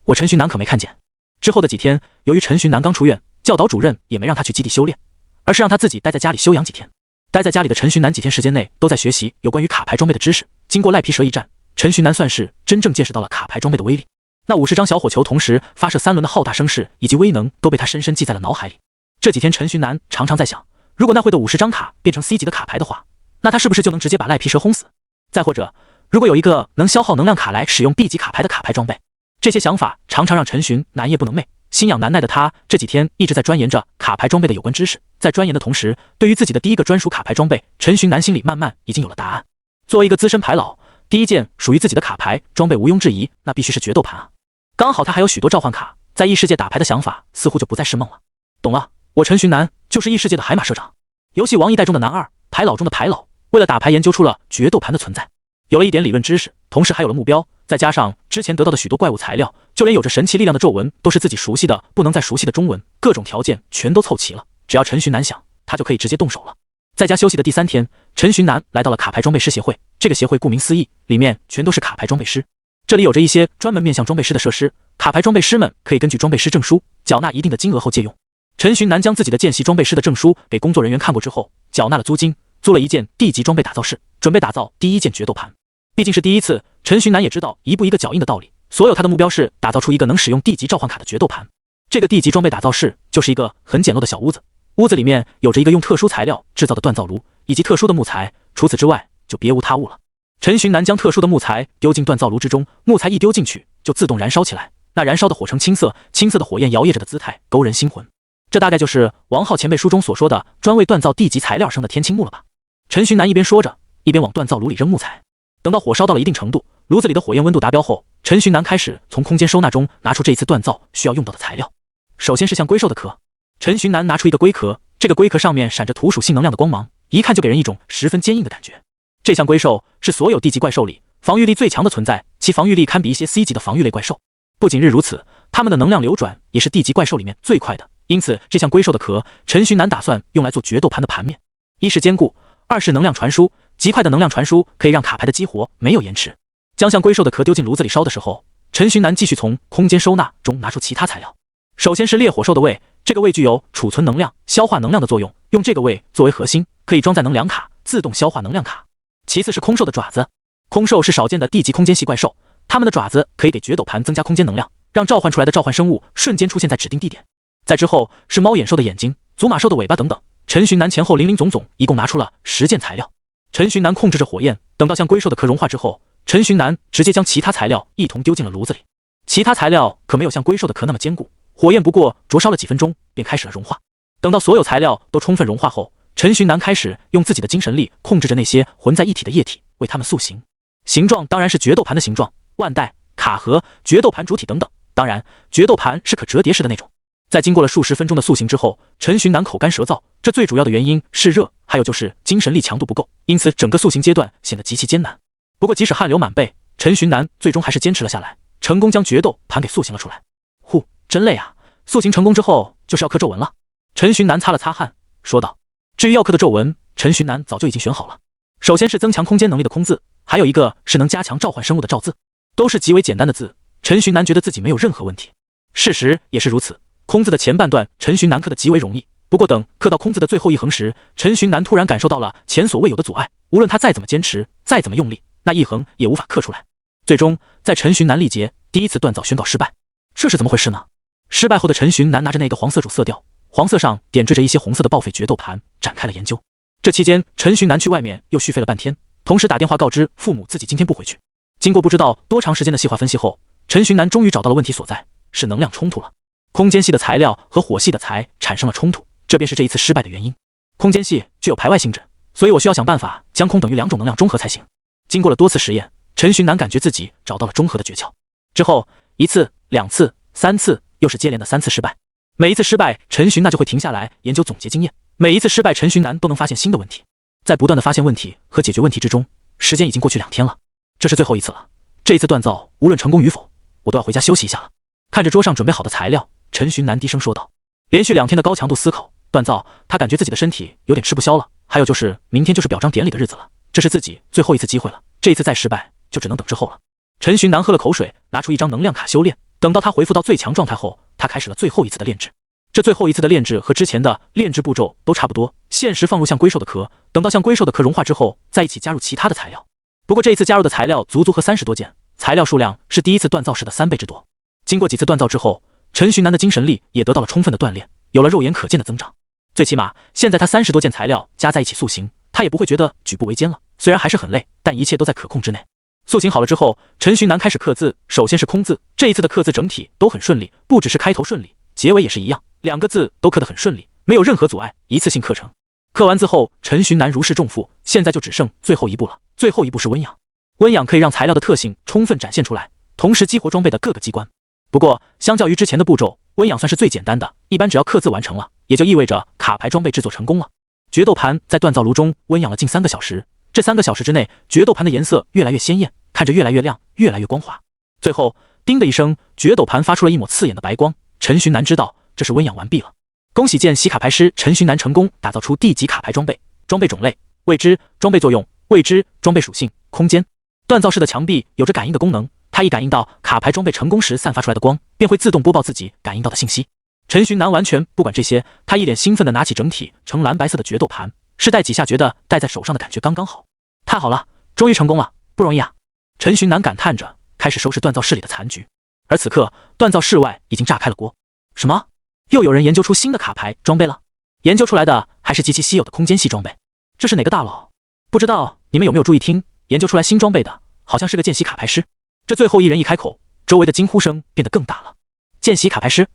我陈寻南可没看见。之后的几天，由于陈寻南刚出院，教导主任也没让他去基地修炼，而是让他自己待在家里休养几天。待在家里的陈寻南几天时间内都在学习有关于卡牌装备的知识。经过赖皮蛇一战，陈寻南算是真正见识到了卡牌装备的威力。那50张小火球同时发射3轮的浩大声势以及威能都被他深深记在了脑海里。这几天陈寻南常常在想，如果那会的50张卡变成 C 级的卡牌的话，那他是不是就能直接把赖皮蛇轰死？再或者，如果有一个能消耗能量卡来使用 B 级卡牌的卡牌装备，这些想法常常让陈寻南夜不能寐。心痒难耐的他这几天一直在钻研着卡牌装备的有关知识，在钻研的同时，对于自己的第一个专属卡牌装备，陈寻南心里慢慢已经有了答案。作为一个资深牌老，第一件属于自己的卡牌装备毋庸置疑，那必须是决斗盘啊！刚好他还有许多召唤卡，在异世界打牌的想法似乎就不再是梦了。懂了，我陈寻南就是异世界的海马社长，游戏王一代中的男二，牌老中的牌老，为了打牌研究出了决斗盘的存在，有了一点理论知识，同时还有了目标，再加上之前得到的许多怪物材料，就连有着神奇力量的咒文都是自己熟悉的不能再熟悉的中文，各种条件全都凑齐了，只要陈寻南想，他就可以直接动手了。在家休息的第3天，陈寻南来到了卡牌装备师协会。这个协会顾名思义，里面全都是卡牌装备师。这里有着一些专门面向装备师的设施，卡牌装备师们可以根据装备师证书缴纳一定的金额后借用。陈寻南将自己的见习装备师的证书给工作人员看过之后，缴纳了租金，租了一件地级装备打造室，准备打造第一件决斗盘。毕竟是第一次，陈寻南也知道一步一个脚印的道理，所有他的目标是打造出一个能使用地级召唤卡的决斗盘。这个地级装备打造室就是一个很简陋的小屋子，屋子里面有着一个用特殊材料制造的锻造炉以及特殊的木材，除此之外就别无他物了。陈寻南将特殊的木材丢进锻造炉之中，木材一丢进去就自动燃烧起来，那燃烧的火呈青色，青色的火焰摇曳着的姿态勾人心魂。这大概就是王浩前辈书中所说的专为锻造地级材料生的天青木了吧。陈寻南一边说着，一边往锻造炉里扔木材。等到火烧到了一定程度，炉子里的火焰温度达标后，陈寻南开始从空间收纳中拿出这一次锻造需要用到的材料。首先是像龟兽的壳，陈寻南拿出一个龟壳，这个龟壳上面闪着土属性能量的光芒，一看就给人一种十分坚硬的感觉。这项龟兽是所有地级怪兽里防御力最强的存在，其防御力堪比一些 C 级的防御类怪兽。不仅如此，它们的能量流转也是地级怪兽里面最快的。因此，这项龟兽的壳，陈寻南打算用来做决斗盘的盘面。一是坚固，二是能量传输。极快的能量传输可以让卡牌的激活没有延迟。将像龟兽的壳丢进炉子里烧的时候，陈寻南继续从空间收纳中拿出其他材料。首先是烈火兽的胃，这个胃具有储存能量、消化能量的作用，用这个胃作为核心，可以装载能量卡，自动消化能量卡。其次是空兽的爪子，空兽是少见的地级空间系怪兽，它们的爪子可以给决斗盘增加空间能量，让召唤出来的召唤生物瞬间出现在指定地点。再之后是猫眼兽的眼睛、祖马兽的尾巴等等。陈寻南前后林总总一共拿出了10件材料。陈寻南控制着火焰，等到像龟兽的壳融化之后，陈寻南直接将其他材料一同丢进了炉子里。其他材料可没有像龟兽的壳那么坚固，火焰不过灼烧了几分钟便开始了融化。等到所有材料都充分融化后，陈寻南开始用自己的精神力控制着那些混在一体的液体，为它们塑形。形状当然是决斗盘的形状，腕带、卡盒、决斗盘主体等等。当然，决斗盘是可折叠式的那种。在经过了数十分钟的塑形之后，陈寻南口干舌燥，这最主要的原因是热，还有就是精神力强度不够，因此整个塑形阶段显得极其艰难。不过即使汗流满背，陈寻南最终还是坚持了下来，成功将决斗盘给塑形了出来。呼，真累啊！塑形成功之后就是要刻皱纹了。陈寻南擦了擦汗，说道。至于要刻的皱纹，陈寻南早就已经选好了。首先是增强空间能力的空字，还有一个是能加强召唤生物的召字，都是极为简单的字。陈寻南觉得自己没有任何问题。事实也是如此。空字的前半段，陈寻南刻的极为容易。不过等刻到空字的最后一横时，陈寻南突然感受到了前所未有的阻碍，无论他再怎么坚持，再怎么用力，那一横也无法刻出来。最终，在陈寻南力竭，第一次锻造宣告失败。这是怎么回事呢？失败后的陈寻南拿着那个黄色主色调，黄色上点缀着一些红色的报废决斗盘，展开了研究。这期间，陈寻南去外面又续费了半天，同时打电话告知父母自己今天不回去。经过不知道多长时间的细化分析后，陈寻南终于找到了问题所在，是能量冲突了。空间系的材料和火系的材产生了冲突，这便是这一次失败的原因。空间系具有排外性质，所以我需要想办法将空等于两种能量中和才行。经过了多次实验，陈寻南感觉自己找到了中和的诀窍。之后1次、2次、3次，又是接连的3次失败。每一次失败，陈寻南就会停下来研究总结经验。每一次失败，陈寻南都能发现新的问题。在不断的发现问题和解决问题之中，时间已经过去2天了。这是最后一次了，这一次锻造无论成功与否，我都要回家休息一下了。看着桌上准备好的材料，陈寻南低声说道。连续2天的高强度思考锻造，他感觉自己的身体有点吃不消了。还有就是明天就是表彰典礼的日子了，这是自己最后一次机会了，这一次再失败就只能等之后了。陈寻南喝了口水，拿出一张能量卡修炼。等到他恢复到最强状态后，他开始了最后一次的炼制。这最后一次的炼制和之前的炼制步骤都差不多，限时放入像龟兽的壳，等到像龟兽的壳融化之后，再一起加入其他的材料。不过这一次加入的材料足和30多件，材料数量是第一次锻造时的3倍之多。经过几次锻造之后，陈寻南的精神力也得到了充分的锻炼，有了肉眼可见的增长。最起码现在他30多件材料加在一起塑形，他也不会觉得举步维艰了。虽然还是很累，但一切都在可控之内。塑形好了之后，陈寻南开始刻字。首先是空字，这一次的刻字整体都很顺利，不只是开头顺利，结尾也是一样，2个字都刻得很顺利，没有任何阻碍，一次性刻成。刻完字后，陈寻南如释重负，现在就只剩最后一步了。最后一步是温养，温养可以让材料的特性充分展现出来，同时激活装备的各个机关。不过相较于之前的步骤，温养算是最简单的，一般只要刻字完成了，也就意味着卡牌装备制作成功了。决斗盘在锻造炉中温养了近3个小时，这3个小时之内，决斗盘的颜色越来越鲜艳，看着越来越亮，越来越光滑。最后叮的一声，决斗盘发出了一抹刺眼的白光。陈寻南知道这是温养完毕了。恭喜见习卡牌师陈寻南成功打造出地级卡牌装备。装备种类未知，装备作用未知，装备属性空间。锻造室的墙壁有着感应的功能，它一感应到卡牌装备成功时散发出来的光，便会自动播报自己感应到的信息。陈寻南完全不管这些，他一脸兴奋地拿起整体呈蓝白色的决斗盘，试戴几下觉得戴在手上的感觉刚刚好。太好了，终于成功了，不容易啊！陈寻南感叹着，开始收拾锻造室里的残局。而此刻，锻造室外已经炸开了锅。什么？又有人研究出新的卡牌装备了？研究出来的还是极其稀有的空间系装备？这是哪个大佬？不知道你们有没有注意听，研究出来新装备的好像是个见习卡牌师。这最后一人一开口，周围的惊呼声变得更大了。见习卡牌师？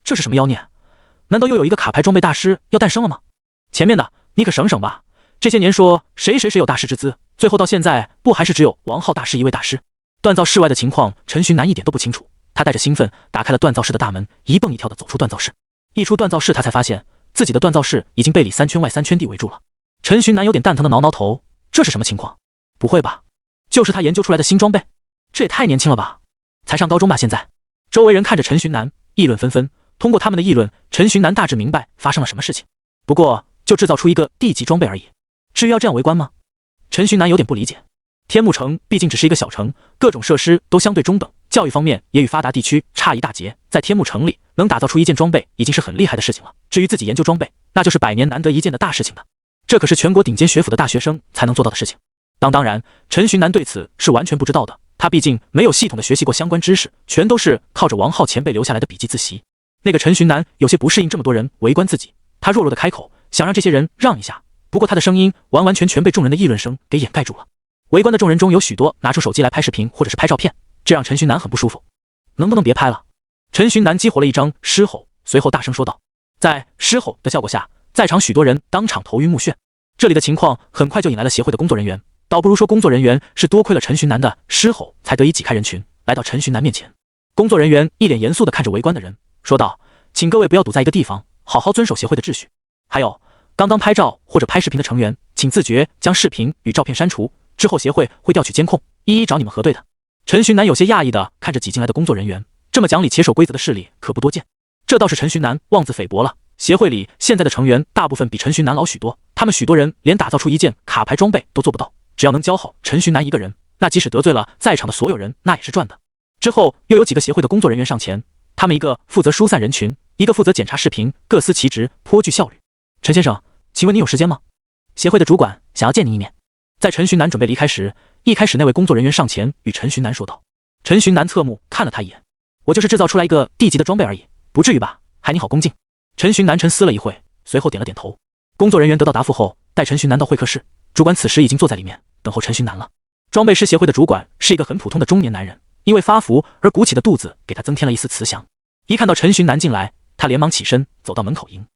这是什么妖孽？难道又有一个卡牌装备大师要诞生了吗？前面的你可省省吧，这些年说谁有大师之资，最后到现在不还是只有王浩大师一位大师？锻造室外的情况，陈寻南一点都不清楚。他带着兴奋打开了锻造室的大门，一蹦一跳地走出锻造室。一出锻造室，他才发现自己的锻造室已经被里3圈外3圈地围住了。陈寻南有点蛋疼地挠挠头，这是什么情况？不会吧，就是他研究出来的新装备？这也太年轻了吧，才上高中吧现在。周围人看着陈寻南，议论纷纷。通过他们的议论，陈寻南大致明白发生了什么事情。不过就制造出一个地级装备而已，至于要这样围观吗？陈寻南有点不理解。天幕城毕竟只是一个小城，各种设施都相对中等，教育方面也与发达地区差一大截。在天幕城里能打造出一件装备已经是很厉害的事情了，至于自己研究装备，那就是百年难得一见的大事情的。这可是全国顶尖学府的大学生才能做到的事情。当然，陈寻南对此是完全不知道的，他毕竟没有系统的学习过相关知识，全都是靠着王浩前辈留下来的笔记自习。那个陈寻南有些不适应这么多人围观自己，他弱弱的开口，想让这些人让一下，不过他的声音完完全全被众人的议论声给掩盖住了。围观的众人中有许多拿出手机来拍视频或者是拍照片，这让陈寻南很不舒服。能不能别拍了？陈寻南激活了一张狮吼，随后大声说道。在狮吼的效果下，在场许多人当场头晕目眩。这里的情况很快就引来了协会的工作人员，倒不如说工作人员是多亏了陈寻南的狮吼才得以挤开人群，来到陈寻南面前。工作人员一脸严肃地看着围观的人，说道：请各位不要堵在一个地方，好好遵守协会的秩序。还有，刚刚拍照或者拍视频的成员，请自觉将视频与照片删除，之后协会会调取监控，一一找你们核对的。陈寻南有些讶异地看着挤进来的工作人员，这么讲理且守规则的势力可不多见。这倒是陈寻南妄自菲薄了，协会里现在的成员大部分比陈寻南老许多，他们许多人连打造出一件卡牌装备都做不到，只要能教好陈寻南一个人，那即使得罪了在场的所有人，那也是赚的。之后又有几个协会的工作人员上前，他们一个负责疏散人群，一个负责检查视频，各司其职，颇具效率。陈先生，请问你有时间吗？协会的主管想要见您一面。在陈寻南准备离开时，一开始那位工作人员上前与陈寻南说道。陈寻南侧目看了他一眼，我就是制造出来一个地级的装备而已，不至于吧？还你好恭敬。陈寻南沉思了一会，随后点了点头。工作人员得到答复后，带陈寻南到会客室，主管此时已经坐在里面等候陈寻南了。装备师协会的主管是一个很普通的中年男人，因为发福而鼓起的肚子给他增添了一丝慈祥。一看到陈寻南进来，他连忙起身走到门口迎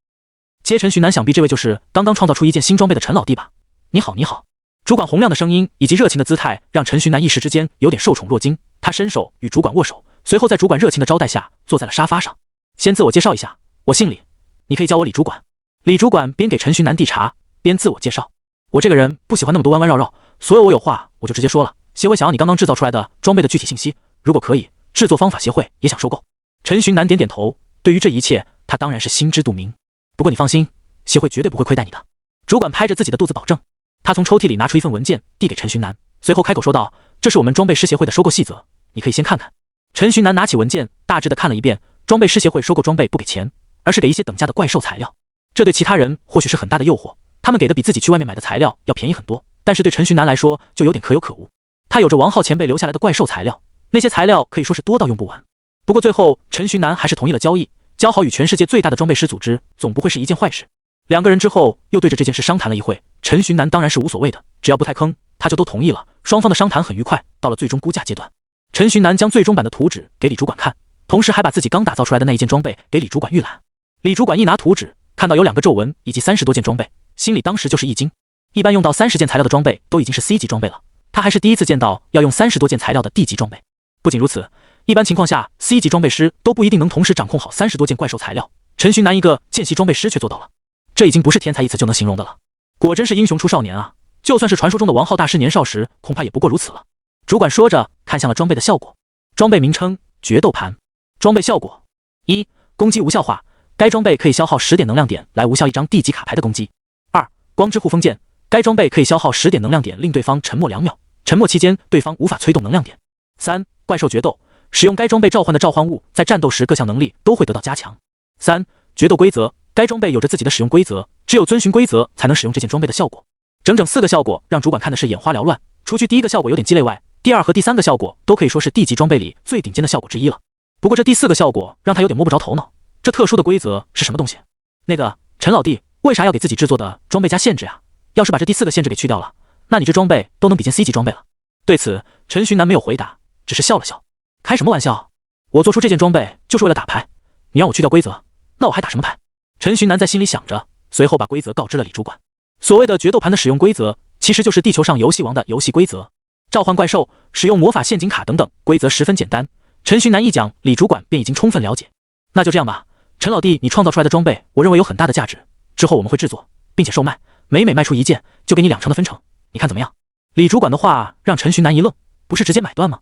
接陈寻南，想必这位就是刚刚创造出一件新装备的陈老弟吧？你好，你好。主管洪亮的声音以及热情的姿态让陈寻南一时之间有点受宠若惊，他伸手与主管握手，随后在主管热情的招待下坐在了沙发上。先自我介绍一下，我姓李，你可以叫我李主管。李主管边给陈寻南递茶边自我介绍。我这个人不喜欢那么多弯弯绕绕，所以我有话我就直接说了。协会想要你刚刚制造出来的装备的具体信息，如果可以，制作方法协会也想收购。陈寻南点点头，对于这一切他当然是心知肚明。不过你放心，协会绝对不会亏待你的。主管拍着自己的肚子保证。他从抽屉里拿出一份文件递给陈寻南，随后开口说道：这是我们装备师协会的收购细则，你可以先看看。陈寻南拿起文件大致的看了一遍，装备师协会收购装备不给钱，而是给一些等价的怪兽材料，这对其他人或许是很大的诱惑，他们给的比自己去外面买的材料要便宜很多，但是对陈寻南来说就有点可有可无。他有着王浩前辈留下来的怪兽材料，那些材料可以说是多到用不完。不过最后陈寻南还是同意了交易，交好与全世界最大的装备师组织总不会是一件坏事。两个人之后又对着这件事商谈了一会，陈寻南当然是无所谓的，只要不太坑，他就都同意了。双方的商谈很愉快，到了最终估价阶段，陈寻南将最终版的图纸给李主管看，同时还把自己刚打造出来的那一件装备给李主管预览。李主管一拿图纸，看到有2个皱纹以及30多件装备，心里当时就是一惊。一般用到30件材料的装备都已经是 C 级装备了，他还是第一次见到要用30多件材料的 D 级装备。不仅如此，一般情况下 C 级装备师都不一定能同时掌控好30多件怪兽材料，陈寻南一个见习装备师却做到了。这已经不是天才一词就能形容的了，果真是英雄出少年啊！就算是传说中的王浩大师年少时，恐怕也不过如此了。主管说着，看向了装备的效果。装备名称：决斗盘。装备效果：1. 攻击无效化，该装备可以消耗10点能量点来无效一张地级卡牌的攻击。2. 光之护封剑，该装备可以消耗10点能量点令对方沉默2秒，沉默期间对方无法催动能量点。3. 怪兽决斗，使用该装备召唤的召唤物在战斗时各项能力都会得到加强。3. 决斗规则，该装备有着自己的使用规则，只有遵循规则才能使用这件装备的效果。整整4个效果让主管看的是眼花缭乱，除去第一个效果有点鸡肋外，第2和第3个效果都可以说是地级装备里最顶尖的效果之一了。不过这第4个效果让他有点摸不着头脑，这特殊的规则是什么东西？那个陈老弟，为啥要给自己制作的装备加限制啊？要是把这第4个限制给去掉了，那你这装备都能比肩 C 级装备了。对此陈寻南没有回答，只是笑了笑。开什么玩笑？我做出这件装备就是为了打牌，你让我去掉规则，那我还打什么牌？陈寻南在心里想着，随后把规则告知了李主管。所谓的决斗盘的使用规则，其实就是地球上游戏王的游戏规则，召唤怪兽、使用魔法陷阱卡等等，规则十分简单。陈寻南一讲，李主管便已经充分了解。那就这样吧，陈老弟，你创造出来的装备，我认为有很大的价值，之后我们会制作，并且售卖，每卖出一件，就给你2成的分成，你看怎么样？李主管的话让陈寻南一愣，不是直接买断吗？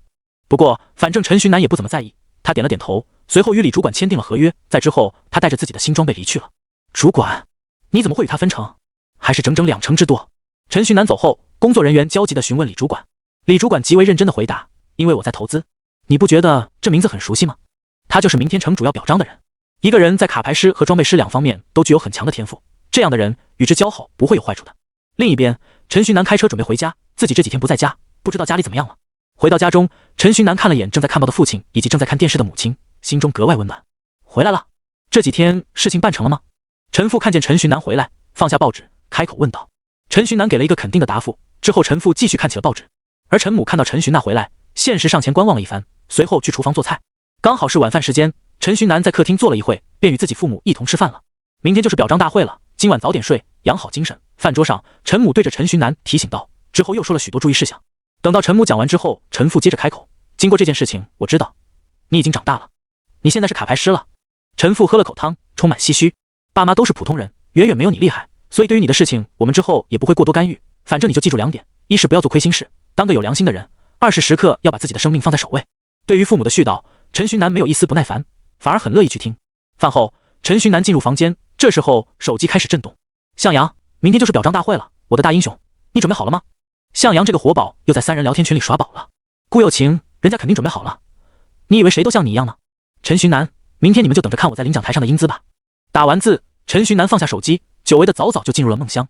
不过反正陈寻南也不怎么在意，他点了点头，随后与李主管签订了合约。在之后，他带着自己的新装备离去了。主管，你怎么会与他分成？还是整整2成之多？陈寻南走后，工作人员焦急地询问李主管。李主管极为认真地回答：因为我在投资。你不觉得这名字很熟悉吗？他就是明天城主要表彰的人。一个人在卡牌师和装备师2方面都具有很强的天赋，这样的人与之交好不会有坏处的。另一边，陈寻南开车准备回家，自己这几天不在家，不知道家里怎么样了。回到家中，陈寻南看了眼正在看报的父亲以及正在看电视的母亲，心中格外温暖。回来了，这几天事情办成了吗？陈父看见陈寻南回来，放下报纸，开口问道。陈寻南给了一个肯定的答复，之后陈父继续看起了报纸。而陈母看到陈寻南回来，限时上前观望了一番，随后去厨房做菜。刚好是晚饭时间，陈寻南在客厅坐了一会，便与自己父母一同吃饭了。明天就是表彰大会了，今晚早点睡，养好精神。饭桌上，陈母对着陈寻南提醒道，之后又说了许多注意事项。等到陈母讲完之后，陈父接着开口，经过这件事情，我知道你已经长大了，你现在是卡牌师了。陈父喝了口汤，充满唏嘘，爸妈都是普通人，远远没有你厉害，所以对于你的事情，我们之后也不会过多干预。反正你就记住2点，一是不要做亏心事，当个有良心的人；二是时刻要把自己的生命放在首位。对于父母的絮叨，陈寻南没有一丝不耐烦，反而很乐意去听。饭后，陈寻南进入房间，这时候手机开始震动。向阳，明天就是表彰大会了，我的大英雄，你准备好了吗？向阳这个活宝又在3人聊天群里耍宝了。顾有情，人家肯定准备好了，你以为谁都像你一样呢？陈寻南，明天你们就等着看我在领奖台上的英姿吧。打完字，陈寻南放下手机，久违的早早就进入了梦乡。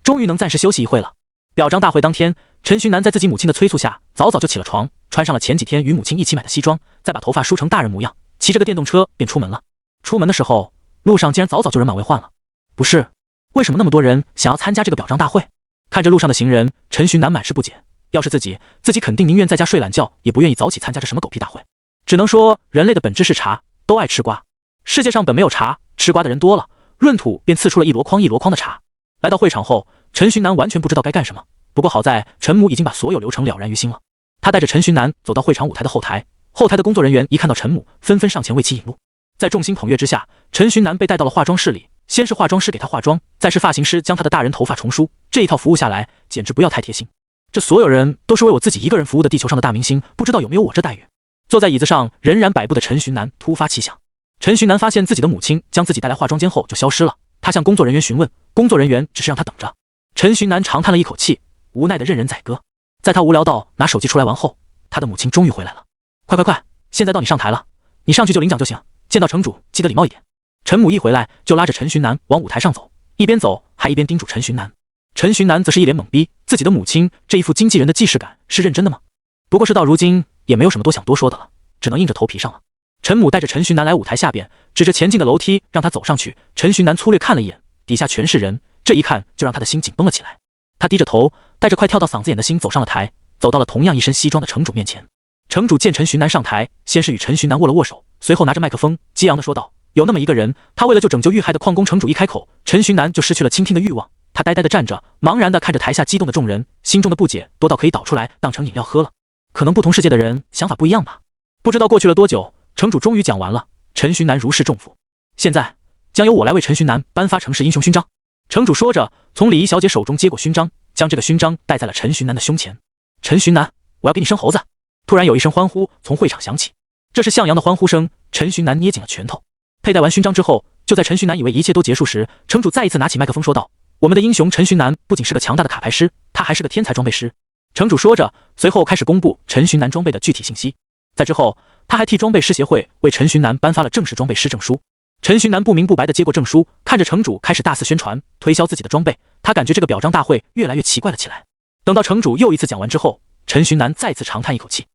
终于能暂时休息一会了。表彰大会当天，陈寻南在自己母亲的催促下，早早就起了床，穿上了前几天与母亲一起买的西装，再把头发梳成大人模样，骑着个电动车便出门了。出门的时候，路上竟然早早就人满为患了。不是，为什么那么多人想要参加这个表彰大会？看着路上的行人，陈寻南满是不解。要是自己肯定宁愿在家睡懒觉，也不愿意早起参加这什么狗屁大会。只能说，人类的本质是茶，都爱吃瓜。世界上本没有茶，吃瓜的人多了，闰土便刺出了一箩筐一箩筐的茶。来到会场后，陈寻南完全不知道该干什么。不过好在陈母已经把所有流程了然于心了。他带着陈寻南走到会场舞台的后台，后台的工作人员一看到陈母，纷纷上前为其引路。在众星捧月之下，陈寻南被带到了化妆室里。先是化妆师给他化妆，再是发型师将他的大人头发重梳，这一套服务下来，简直不要太贴心。这所有人都是为我自己一个人服务的地球上的大明星，不知道有没有我这待遇。坐在椅子上仍然摆布的陈寻南突发奇想。陈寻南发现自己的母亲将自己带来化妆间后就消失了，他向工作人员询问，工作人员只是让他等着。陈寻南长叹了一口气，无奈的任人宰割。在他无聊到拿手机出来玩后，他的母亲终于回来了。快，现在到你上台了，你上去就领奖就行，见到城主记得礼貌一点。陈母一回来就拉着陈寻南往舞台上走，一边走还一边叮嘱陈寻南。陈寻南则是一脸懵逼，自己的母亲这一副经纪人的既视感是认真的吗？不过事到如今也没有什么多想多说的了，只能硬着头皮上了。陈母带着陈寻南来舞台下边，指着前进的楼梯让他走上去。陈寻南粗略看了一眼，底下全是人，这一看就让他的心紧绷了起来。他低着头，带着快跳到嗓子眼的心走上了台，走到了同样一身西装的城主面前。城主见陈寻南上台，先是与陈寻南握了握手，随后拿着麦克风激昂地说道，有那么一个人，他为了救拯救遇害的矿工城主一开口，陈寻南就失去了倾听的欲望。他呆呆地站着，茫然地看着台下激动的众人，心中的不解多到可以倒出来当成饮料喝了。可能不同世界的人想法不一样吧。不知道过去了多久，城主终于讲完了，陈寻南如释重负。现在将由我来为陈寻南颁发城市英雄勋章。城主说着，从礼仪小姐手中接过勋章，将这个勋章戴在了陈寻南的胸前。陈寻南，我要给你生猴子！突然有一声欢呼从会场响起，这是向阳的欢呼声。陈寻南捏紧了拳头。佩戴完勋章之后，就在陈寻南以为一切都结束时，城主再一次拿起麦克风说道，我们的英雄陈寻南不仅是个强大的卡牌师，他还是个天才装备师。城主说着，随后开始公布陈寻南装备的具体信息。在之后，他还替装备师协会为陈寻南颁发了正式装备师证书。陈寻南不明不白地接过证书，看着城主开始大肆宣传推销自己的装备，他感觉这个表彰大会越来越奇怪了起来。等到城主又一次讲完之后，陈寻南再次长叹一口气，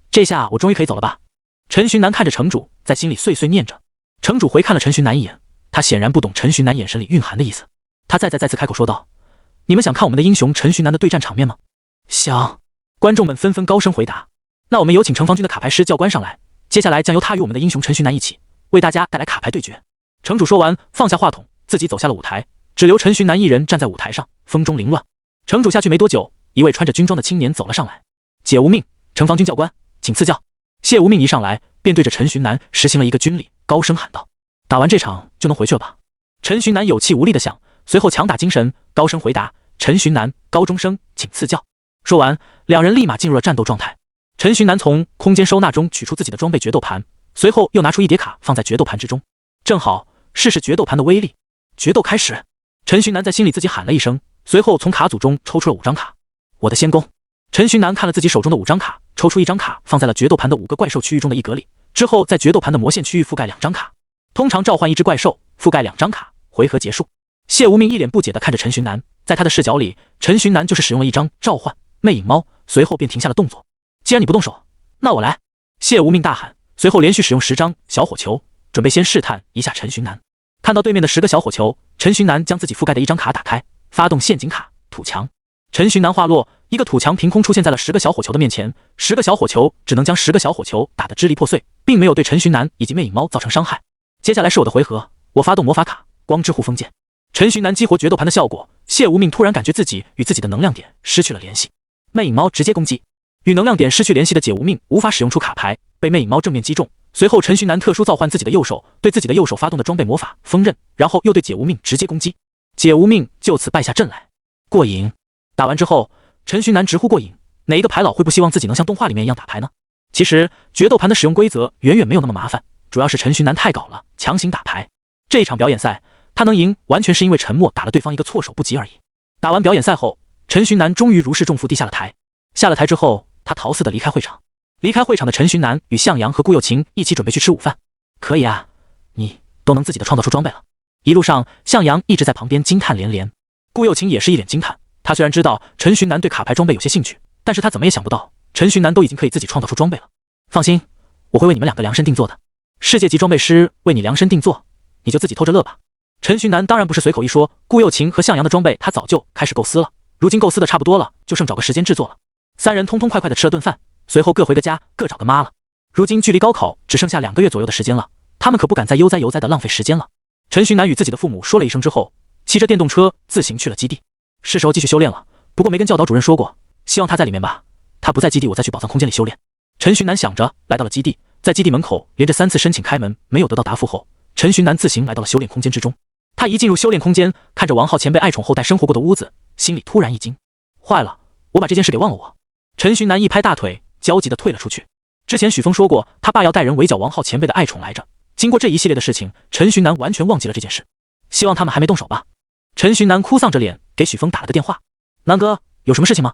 这下我终于可以走了吧。陈寻南看着城主，在心里碎碎念着。城主回看了陈寻南一眼，他显然不懂陈寻南眼神里蕴含的意思。他再次开口说道，你们想看我们的英雄陈寻南的对战场面吗？想。观众们纷纷高声回答。那我们有请城防军的卡牌师教官上来，接下来将由他与我们的英雄陈寻南一起为大家带来卡牌对决。城主说完，放下话筒，自己走下了舞台，只留陈寻南一人站在舞台上，风中凌乱。城主下去没多久，一位穿着军装的青年走了上来，解无命，城防军教官，请赐教。谢无命一上来便对着陈寻南实行了一个军礼，高声喊道，打完这场就能回去了吧？陈寻南有气无力地想，随后强打精神，高声回答，陈寻南，高中生，请赐教。说完，两人立马进入了战斗状态。陈寻南从空间收纳中取出自己的装备决斗盘，随后又拿出一叠卡放在决斗盘之中，正好试试决斗盘的威力。决斗开始！陈寻南在心里自己喊了一声，随后从卡组中抽出了5张卡。我的先攻！陈寻南看了自己手中的5张卡，抽出1张卡放在了决斗盘的5个怪兽区域中的一格里，之后在决斗盘的魔线区域覆盖2张卡。通常召唤1只怪兽，覆盖2张卡，回合结束。谢无命一脸不解地看着陈寻南，在他的视角里，陈寻南就是使用了1张召唤魅影猫，随后便停下了动作。既然你不动手，那我来！谢无命大喊，随后连续使用10张小火球，准备先试探一下陈寻南。看到对面的10个小火球，陈寻南将自己覆盖的1张卡打开，发动陷阱卡土墙。陈寻南话落，一个土墙凭空出现在了10个小火球的面前，10个小火球只能将10个小火球打得支离破碎，并没有对陈寻南以及魅影猫造成伤害。接下来是我的回合，我发动魔法卡光之护锋剑。陈寻南激活决斗盘的效果，谢无命突然感觉自己与自己的能量点失去了联系。魅影猫直接攻击，与能量点失去联系的解无命无法使用出卡牌，被魅影猫正面击中。随后陈寻南特殊召唤自己的右手，对自己的右手发动的装备魔法锋刃，然后又对解无命直接攻击，解无命就此败下阵来。过瘾！打完之后，陈寻南直呼过瘾，哪一个牌老会不希望自己能像动画里面一样打牌呢？其实决斗盘的使用规则远远没有那么麻烦，主要是陈寻南太搞了，强行打牌。这一场表演赛他能赢，完全是因为沉默打了对方一个措手不及而已。打完表演赛后，陈寻南终于如释重负地下了台。下了台之后，他逃似的离开会场。离开会场的陈寻南与向阳和顾又晴一起准备去吃午饭。可以啊，你都能自己的创造出装备了。一路上，向阳一直在旁边惊叹连连，顾又晴也是一脸惊叹。他虽然知道陈寻南对卡牌装备有些兴趣，但是他怎么也想不到陈寻南都已经可以自己创造出装备了。放心，我会为你们2个量身定做的。世界级装备师为你量身定做，你就自己偷着乐吧。陈寻南当然不是随口一说，顾又晴和向阳的装备他早就开始构思了，如今构思的差不多了，就剩找个时间制作了。3人痛痛快快的吃了顿饭，随后各回个家，各找个妈了。如今距离高考只剩下2个月左右的时间了，他们可不敢再悠哉悠哉的浪费时间了。陈寻南与自己的父母说了一声之后，骑着电动车自行去了基地。是时候继续修炼了，不过没跟教导主任说过，希望他在里面吧。他不在基地，我再去宝藏空间里修炼。陈寻南想着，来到了基地，在基地门口连着3次申请开门，没有得到答复后，陈寻南自行来到了修炼空间之中。他一进入修炼空间，看着王浩前辈爱宠后代生活过的屋子，心里突然一惊，坏了，我把这件事给忘了我。陈寻南一拍大腿，焦急地退了出去。之前许峰说过，他爸要带人围剿王浩前辈的爱宠来着。经过这一系列的事情，陈寻南完全忘记了这件事。希望他们还没动手吧。陈寻南哭丧着脸给许峰打了个电话。南哥，有什么事情吗？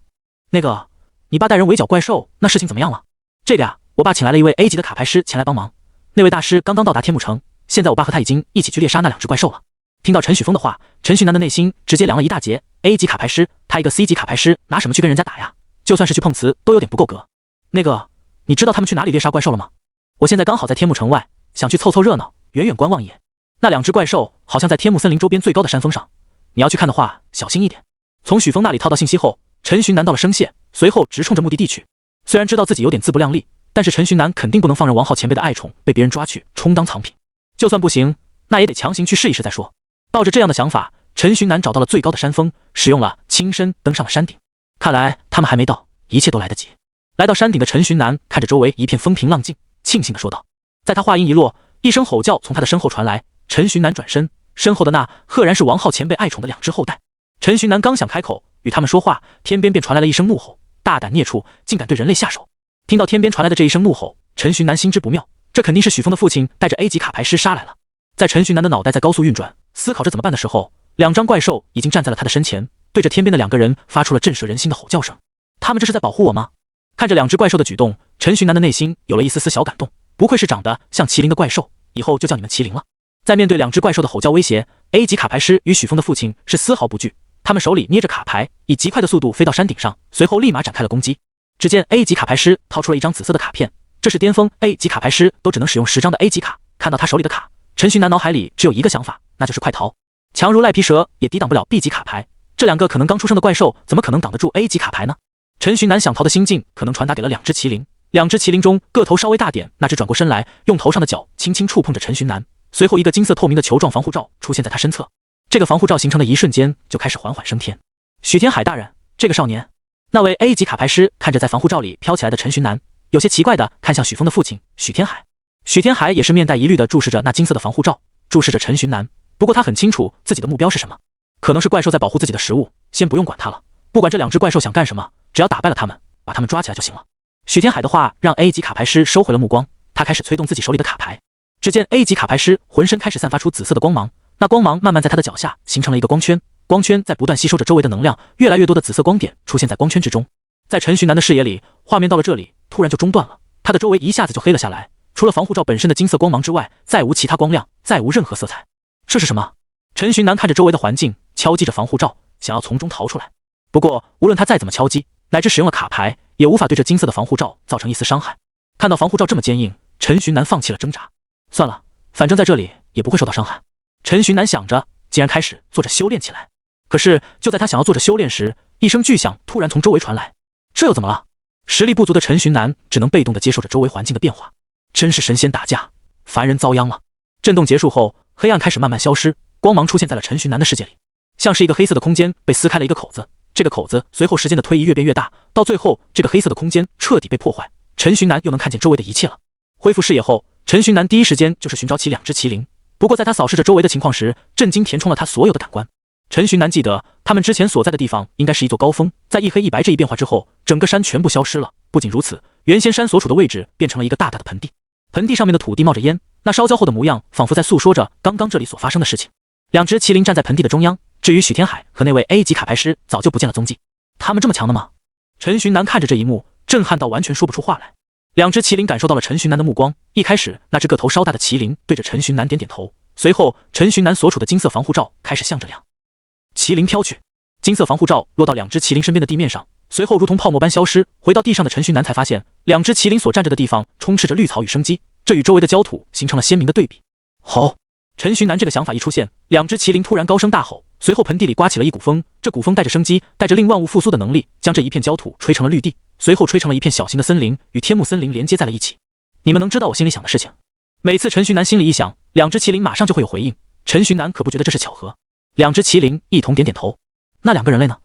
那个，你爸带人围剿怪兽，那事情怎么样了？这个呀，我爸请来了一位 A 级的卡牌师前来帮忙。那位大师刚刚到达天幕城，现在我爸和他已经一起去猎杀那2只怪兽了。听到陈许峰的话，陈寻南的内心直接凉了一大截。A 级卡牌师，他一个 C 级卡牌师，拿什么去跟人家打呀？就算是去碰瓷，都有点不够格。那个，你知道他们去哪里猎杀怪兽了吗？我现在刚好在天幕城外，想去凑凑热闹，远远观望一眼。那2只怪兽好像在天幕森林周边最高的山峰上，你要去看的话，小心一点。从许峰那里套到信息后，陈寻南到了声谢，随后直冲着目的地去。虽然知道自己有点自不量力，但是陈寻南肯定不能放任王浩前辈的爱宠被别人抓去充当藏品，就算不行，那也得强行去试一试再说。抱着这样的想法，陈寻南找到了最高的山峰，使用了轻身登上了山顶。看来他们还没到，一切都来得及。来到山顶的陈寻南看着周围一片风平浪静，庆幸地说道。在他话音一落，一声吼叫从他的身后传来。陈寻南转身，身后的那赫然是王浩前辈爱宠的2只后代。陈寻南刚想开口与他们说话，天边便传来了一声怒吼：大胆孽畜，竟敢对人类下手！听到天边传来的这一声怒吼，陈寻南心知不妙，这肯定是许峰的父亲带着 A 级卡牌师杀来了。在陈寻南的脑袋在高速运转，思考着怎么办的时候，2张怪兽已经站在了他的身前，对着天边的2个人发出了震慑人心的吼叫声。他们这是在保护我吗？看着2只怪兽的举动，陈寻南的内心有了一丝丝小感动，不愧是长得像麒麟的怪兽，以后就叫你们麒麟了。在面对2只怪兽的吼叫威胁， A 级卡牌师与许峰的父亲是丝毫不惧，他们手里捏着卡牌，以极快的速度飞到山顶上，随后立马展开了攻击。只见 A 级卡牌师掏出了一张紫色的卡片，这是巅峰 A 级卡牌师都只能使用10张的 A 级卡。看到他手里的卡，陈寻南脑海里只有一个想法，那就是快逃。强如赖皮蛇也抵挡不了 B 级卡牌，这2个可能刚出生的怪兽怎么可能挡得住 A 级卡牌呢？陈寻南想逃的心境可能传达给了2只麒麟，2只麒麟中个头稍微大点，那只转过身来，用头上的角轻轻触碰着陈寻南，随后一个金色透明的球状防护罩出现在他身侧。这个防护罩形成的一瞬间就开始缓缓升天。许天海大人，这个少年。那位 A 级卡牌师看着在防护罩里飘起来的陈寻南，有些奇怪的看向许峰的父亲许天海。许天海也是面带疑虑的注视着那金色的防护罩，注视着陈寻南。不过他很清楚自己的目标是什么，可能是怪兽在保护自己的食物，先不用管他了。不管这2只怪兽想干什么，只要打败了他们，把他们抓起来就行了。许天海的话让 A 级卡牌师收回了目光，他开始催动自己手里的卡牌。只见 A 级卡牌师浑身开始散发出紫色的光芒，那光芒慢慢在他的脚下形成了一个光圈，光圈在不断吸收着周围的能量，越来越多的紫色光点出现在光圈之中。在陈徐南的视野里，画面到了这里突然就中断了，他的周围一下子就黑了下来，除了防护罩本身的金色光芒之外，再无其他光亮，再无任何色彩。这是什么？陈徐南看着周围的环境，敲击着防护罩，想要从中逃出来。不过无论他再怎么敲击，乃至使用了卡牌，也无法对这金色的防护罩造成一丝伤害。看到防护罩这么坚硬，陈徐南放弃了挣扎。算了，反正在这里也不会受到伤害。陈徐南想着，竟然开始做着修炼起来。可是就在他想要做着修炼时，一声巨响突然从周围传来。这又怎么了？实力不足的陈徐南只能被动地接受着周围环境的变化。真是神仙打架，凡人遭殃了。震动结束后，黑暗开始慢慢消失，光芒出现在了陈徐南的世界里，像是一个黑色的空间被撕开了一个口子。这个口子随后时间的推移越变越大，到最后这个黑色的空间彻底被破坏，陈徐南又能看见周围的一切了。恢复视野后，陈徐南第一时间就是寻找起两只麒麟。不过在他扫视着周围的情况时，震惊填充了他所有的感官。陈徐南记得他们之前所在的地方应该是一座高峰，在一黑一白这一变化之后，整个山全部消失了。不仅如此，原先山所处的位置变成了一个大大的盆地，盆地上面的土地冒着烟，那烧焦后的模样仿佛在诉说着刚刚这里所发生的事情。两只麒麟站在盆地的中央，至于许天海和那位 A 级卡牌师早就不见了踪迹。他们这么强的吗？陈徐南看着这一幕，震撼到完全说不出话来。两只麒麟感受到了陈徐南的目光，一开始那只个头稍大的麒麟对着陈徐南点点头，随后陈徐南所处的金色防护罩开始向着两麒麟飘去，金色防护罩落到两只麒麟身边的地面上，随后如同泡沫般消失。回到地上的陈徐南才发现，两只麒麟所站着的地方充斥着绿草与生机，这与周围的焦土形成了鲜明的对比。吼！陈徐南这个想法一出现，两只麒麟突然高声大吼，随后盆地里刮起了一股风，这股风带着生机，带着令万物复苏的能力，将这一片焦土吹成了绿地，随后吹成了一片小型的森林，与天幕森林连接在了一起。你们能知道我心里想的事情？每次陈徐南心里一想，两只麒麟马上就会有回应，陈徐南可不觉得这是巧合。两只麒麟一同点点头。那两个人类呢？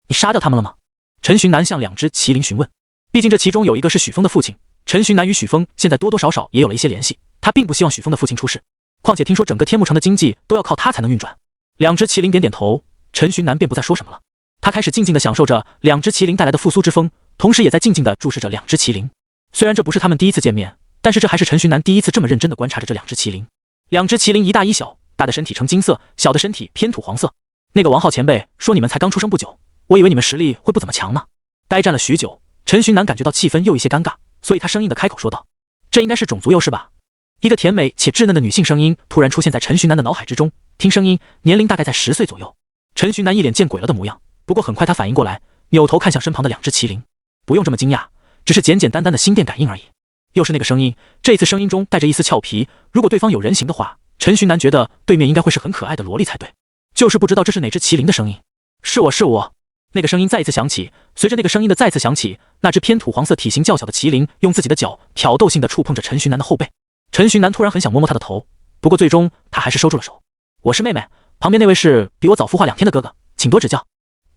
你杀掉他们了吗？陈徐南向两只麒麟询问。毕竟这其中有一个是许峰的父亲，陈徐南与许峰现在多多少少也有了一些联系，他并不希望许峰的父亲出事。况且听说整个天幕城的经济都要靠他才能运转。两只麒麟点点头，陈徐南便不再说什么了。他开始静静地享受着两只麒麟带来的复苏之风，同时也在静静地注视着两只麒麟。虽然这不是他们第一次见面，但是这还是陈徐南第一次这么认真地观察着这两只麒麟。两只麒麟一大一小，大的身体呈金色，小的身体偏土黄色。那个王浩前辈说你们才刚出生不久，我以为你们实力会不怎么强呢。呆站了许久，陈徐南感觉到气氛又一些尴尬，所以他生硬地开口说道：“这应该是种族优势吧？”一个甜美且稚嫩的女性声音突然出现在陈徐南的脑海之中，听声音年龄大概在10岁左右。陈徐南一脸见鬼了的模样，不过很快他反应过来，扭头看向身旁的两只麒麟。不用这么惊讶，只是简简单单的心电感应而已。又是那个声音，这次声音中带着一丝俏皮，如果对方有人形的话，陈徐南觉得对面应该会是很可爱的萝莉才对，就是不知道这是哪只麒麟的声音。是我。那个声音再一次响起，随着那个声音的再次响起，那只偏土黄色体型较小的麒麟用自己的脚挑逗性地触碰着陈徐南的后背。陈徐南突然很想摸摸他的头，不过最终他还是收住了手。我是妹妹，旁边那位是比我早孵化2天的哥哥，请多指教。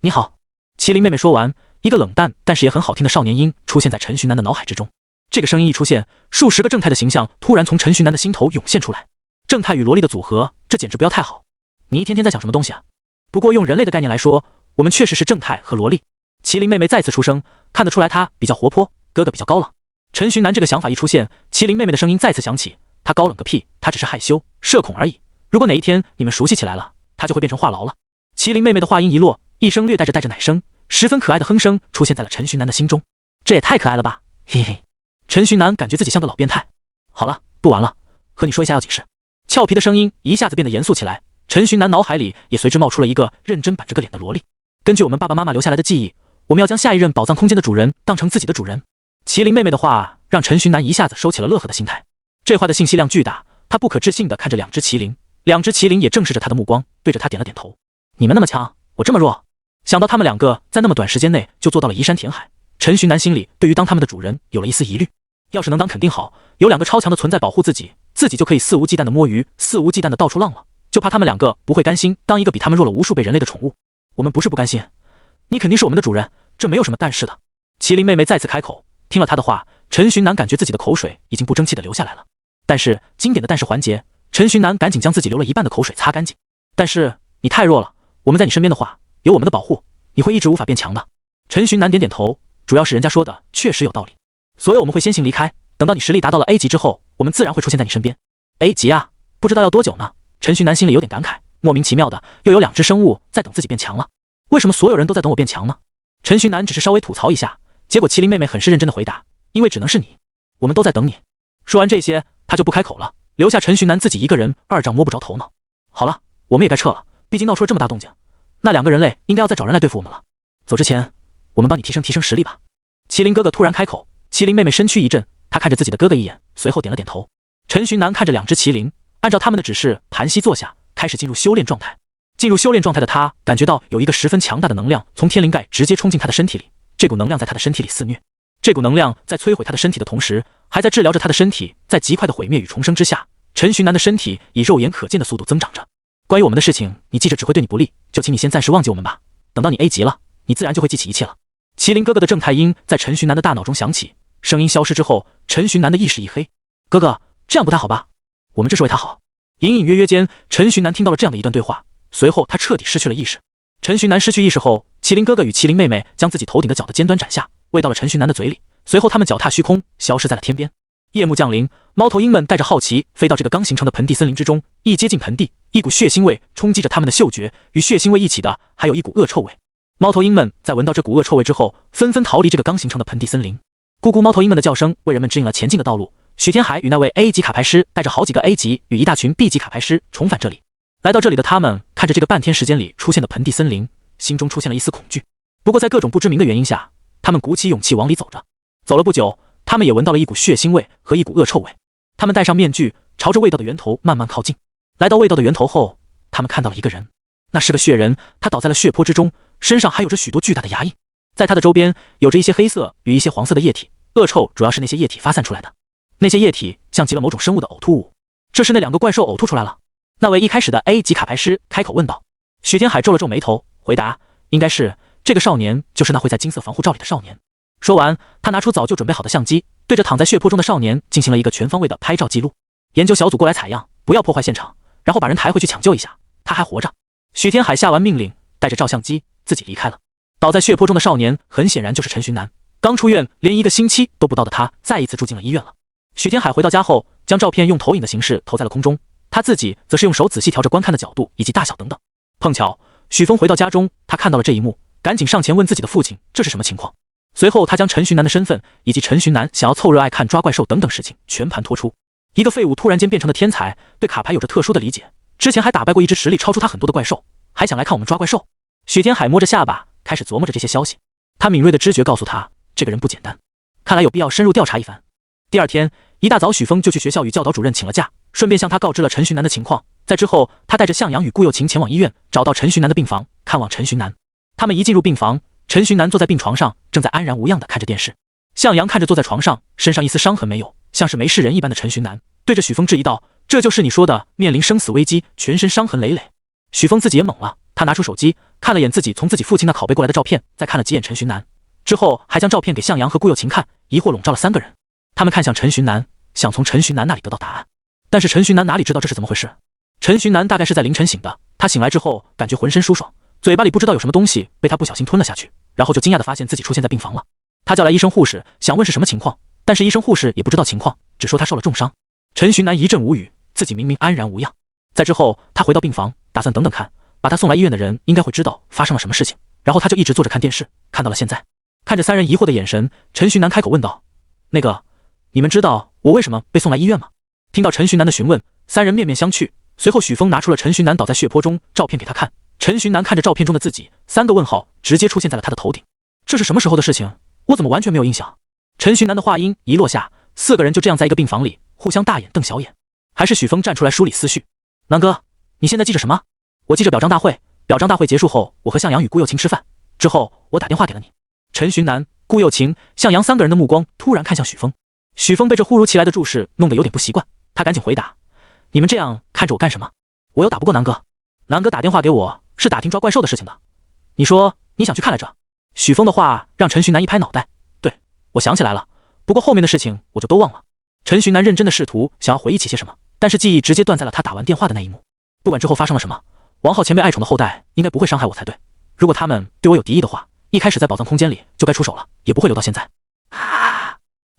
你好。麒麟妹妹说完，一个冷淡但是也很好听的少年音出现在陈徐南的脑海之中。这个声音一出现，数十个正太的形象突然从陈徐南的心头涌现出来。正太与萝莉的组合，这简直不要太好。你一天天在讲什么东西啊？不过用人类的概念来说，我们确实是正太和萝莉。麒麟妹妹再次出声，看得出来她比较活泼，哥哥比较高冷。陈徐南这个想法一出现，麒麟妹妹的声音再次响起，她高冷个屁，她只是害羞社恐而已。如果哪一天你们熟悉起来了，她就会变成话痨了。麒麟妹妹的话音一落，一声略带着奶声，十分可爱的哼声出现在了陈徐南的心中。这也太可爱了吧，嘿嘿。陈徐南感觉自己像个老变态。好了，不玩了，和你说一下要紧事。俏皮的声音一下子变得严肃起来，陈徐南脑海里也随之冒出了一个认真板着个脸的萝莉。根据我们爸爸妈妈留下来的记忆，我们要将下一任宝藏空间的主人当成自己的主人。麒麟妹妹的话让陈徐南一下子收起了乐呵的心态。这话的信息量巨大，他不可置信地看着两只麒麟，两只麒麟也正视着他的目光，对着他点了点头。你们那么强，我这么弱。想到他们两个在那么短时间内就做到了移山填海，陈徐南心里对于当他们的主人有了一丝疑虑。要是能当肯定好，有两个超强的存在保护自己，自己就可以肆无忌惮的摸鱼，肆无忌惮的到处浪了。就怕他们两个不会甘心当一个比他们弱了无数倍人类的宠物。我们不是不甘心，你肯定是我们的主人，这没有什么但是的。麒麟妹妹再次开口，听了他的话，陈徐南感觉自己的口水已经不争气的流下来了。但是经典的但是环节，陈徐南赶紧将自己流了一半的口水擦干净。但是你太弱了，我们在你身边的话，有我们的保护，你会一直无法变强的。陈徐南点点头，主要是人家说的确实有道理。所以我们会先行离开，等到你实力达到了 A 级之后，我们自然会出现在你身边。A 级啊，不知道要多久呢？陈徐南心里有点感慨，莫名其妙的又有2只生物在等自己变强了。为什么所有人都在等我变强呢？陈徐南只是稍微吐槽一下，结果麒麟妹妹很是认真的回答，因为只能是你，我们都在等你。说完这些，他就不开口了，留下陈徐南自己一个人2丈摸不着头脑。好了，我们也该撤了，毕竟闹出了这么大动静，那2个人类应该要再找人来对付我们了。走之前，我们帮你提升实力吧。麒麟哥哥突然开口，麒麟妹妹身躯一震，她看着自己的哥哥一眼，随后点了点头。陈徐南看着2只麒麟，按照他们的指示盘膝坐下，开始进入修炼状态。进入修炼状态的他感觉到有一个十分强大的能量从天灵盖直接冲进他的身体里，这股能量在他的身体里肆虐，这股能量在摧毁他的身体的同时，还在治疗着他的身体。在极快的毁灭与重生之下，陈徐南的身体以肉眼可见的速度增长着。关于我们的事情，你记着只会对你不利，就请你先暂时忘记我们吧。等到你 A 级了，你自然就会记起一切了。麒麟哥哥的正太音在陈徐南的大脑中响起，声音消失之后，陈徐南的意识一黑。哥哥，这样不太好吧？我们这是为他好。隐隐约约间，陈徐南听到了这样的一段对话，随后他彻底失去了意识。陈徐南失去意识后，麒麟哥哥与麒麟妹妹将自己头顶的角的尖端斩下，喂到了陈徐南的嘴里，随后他们脚踏虚空，消失在了天边。夜幕降临，猫头鹰们带着好奇飞到这个刚形成的盆地森林之中，一接近盆地，一股血腥味冲击着他们的嗅觉，与血腥味一起的还有一股恶臭味。猫头鹰们在闻到这股恶臭味之后，纷纷逃离这个刚形成的盆地森林。咕咕猫头鹰们的叫声为人们指引了前进的道路。许天海与那位 A 级卡牌师带着好几个 A 级与一大群 B 级卡牌师重返这里。来到这里的他们看着这个半天时间里出现的盆地森林，心中出现了一丝恐惧。不过在各种不知名的原因下，他们鼓起勇气往里走着。走了不久，他们也闻到了一股血腥味和一股恶臭味。他们戴上面具，朝着味道的源头慢慢靠近。来到味道的源头后，他们看到了一个人，那是个血人，他倒在了血泊之中，身上还有着许多巨大的牙印。在他的周边有着一些黑色与一些黄色的液体，恶臭主要是那些液体发散出来的。那些液体像极了某种生物的呕吐物。这是那2个怪兽呕吐出来了。那位一开始的 A 级卡牌师开口问道。许天海皱了皱眉头，回答：应该是这个少年就是那会在金色防护罩里的少年。说完，他拿出早就准备好的相机，对着躺在血泊中的少年进行了一个全方位的拍照记录。研究小组过来采样，不要破坏现场，然后把人抬回去抢救一下，他还活着。许天海下完命令，带着照相机自己离开了。倒在血泊中的少年很显然就是陈徐南，刚出院连1个星期都不到的他再一次住进了医院了。许天海回到家后，将照片用投影的形式投在了空中，他自己则是用手仔细调着观看的角度以及大小等等。碰巧许峰回到家中，他看到了这一幕，赶紧上前问自己的父亲这是什么情况。随后他将陈徐南的身份以及陈徐南想要凑热爱看抓怪兽等等事情全盘托出。一个废物突然间变成了天才，对卡牌有着特殊的理解，之前还打败过一只实力超出他很多的怪兽，还想来看我们抓怪兽。许天海摸着下巴开始琢磨着这些消息，他敏锐的知觉告诉他这个人不简单，看来有必要深入调查一番。第二天一大早，许峰就去学校与教导主任请了假，顺便向他告知了陈徐南的情况。在之后，他带着向阳与顾又晴前往医院，找到陈徐南的病房，看望陈徐南。他们一进入病房，陈徐南坐在病床上，正在安然无恙地看着电视。向阳看着坐在床上，身上一丝伤痕没有，像是没事人一般的陈徐南，对着许峰质疑道：“这就是你说的面临生死危机，全身伤痕累累？”许峰自己也懵了，他拿出手机看了眼自己从自己父亲那拷贝过来的照片，再看了几眼陈徐南，之后还将照片给向阳和顾又晴看，疑惑笼罩了3个人。他们看向陈徐南，想从陈徐南那里得到答案，但是陈徐南哪里知道这是怎么回事。陈徐南大概是在凌晨醒的，他醒来之后感觉浑身舒爽，嘴巴里不知道有什么东西被他不小心吞了下去，然后就惊讶地发现自己出现在病房了。他叫来医生护士，想问是什么情况，但是医生护士也不知道情况，只说他受了重伤。陈徐南一阵无语，自己明明安然无恙。在之后他回到病房，打算等等看，把他送来医院的人应该会知道发生了什么事情，然后他就一直坐着看电视，看到了现在。看着3人疑惑的眼神，陈徐南开口问道：“那个，你们知道我为什么被送来医院吗？”听到陈徐南的询问，3人面面相觑。随后许峰拿出了陈徐南倒在血泊中照片给他看，陈徐南看着照片中的自己，3个问号直接出现在了他的头顶。这是什么时候的事情？我怎么完全没有印象？陈徐南的话音一落下，4个人就这样在一个病房里互相大眼瞪小眼。还是许峰站出来梳理思绪：“南哥，你现在记着什么？”“我记着表彰大会，表彰大会结束后，我和向阳与顾又晴吃饭，之后我打电话给了你。”陈徐南、顾又晴、向阳3个人的目光突然看向许峰。许峰被这忽如其来的注视弄得有点不习惯，他赶紧回答：“你们这样看着我干什么？我又打不过南哥。南哥打电话给我是打听抓怪兽的事情的。你说你想去看来着？”许峰的话让陈徐南一拍脑袋：“对，我想起来了，不过后面的事情我就都忘了。”陈徐南认真的试图想要回忆起些什么，但是记忆直接断在了他打完电话的那一幕。不管之后发生了什么，王浩前辈爱宠的后代应该不会伤害我才对。如果他们对我有敌意的话，一开始在宝藏空间里就该出手了，也不会留到现在。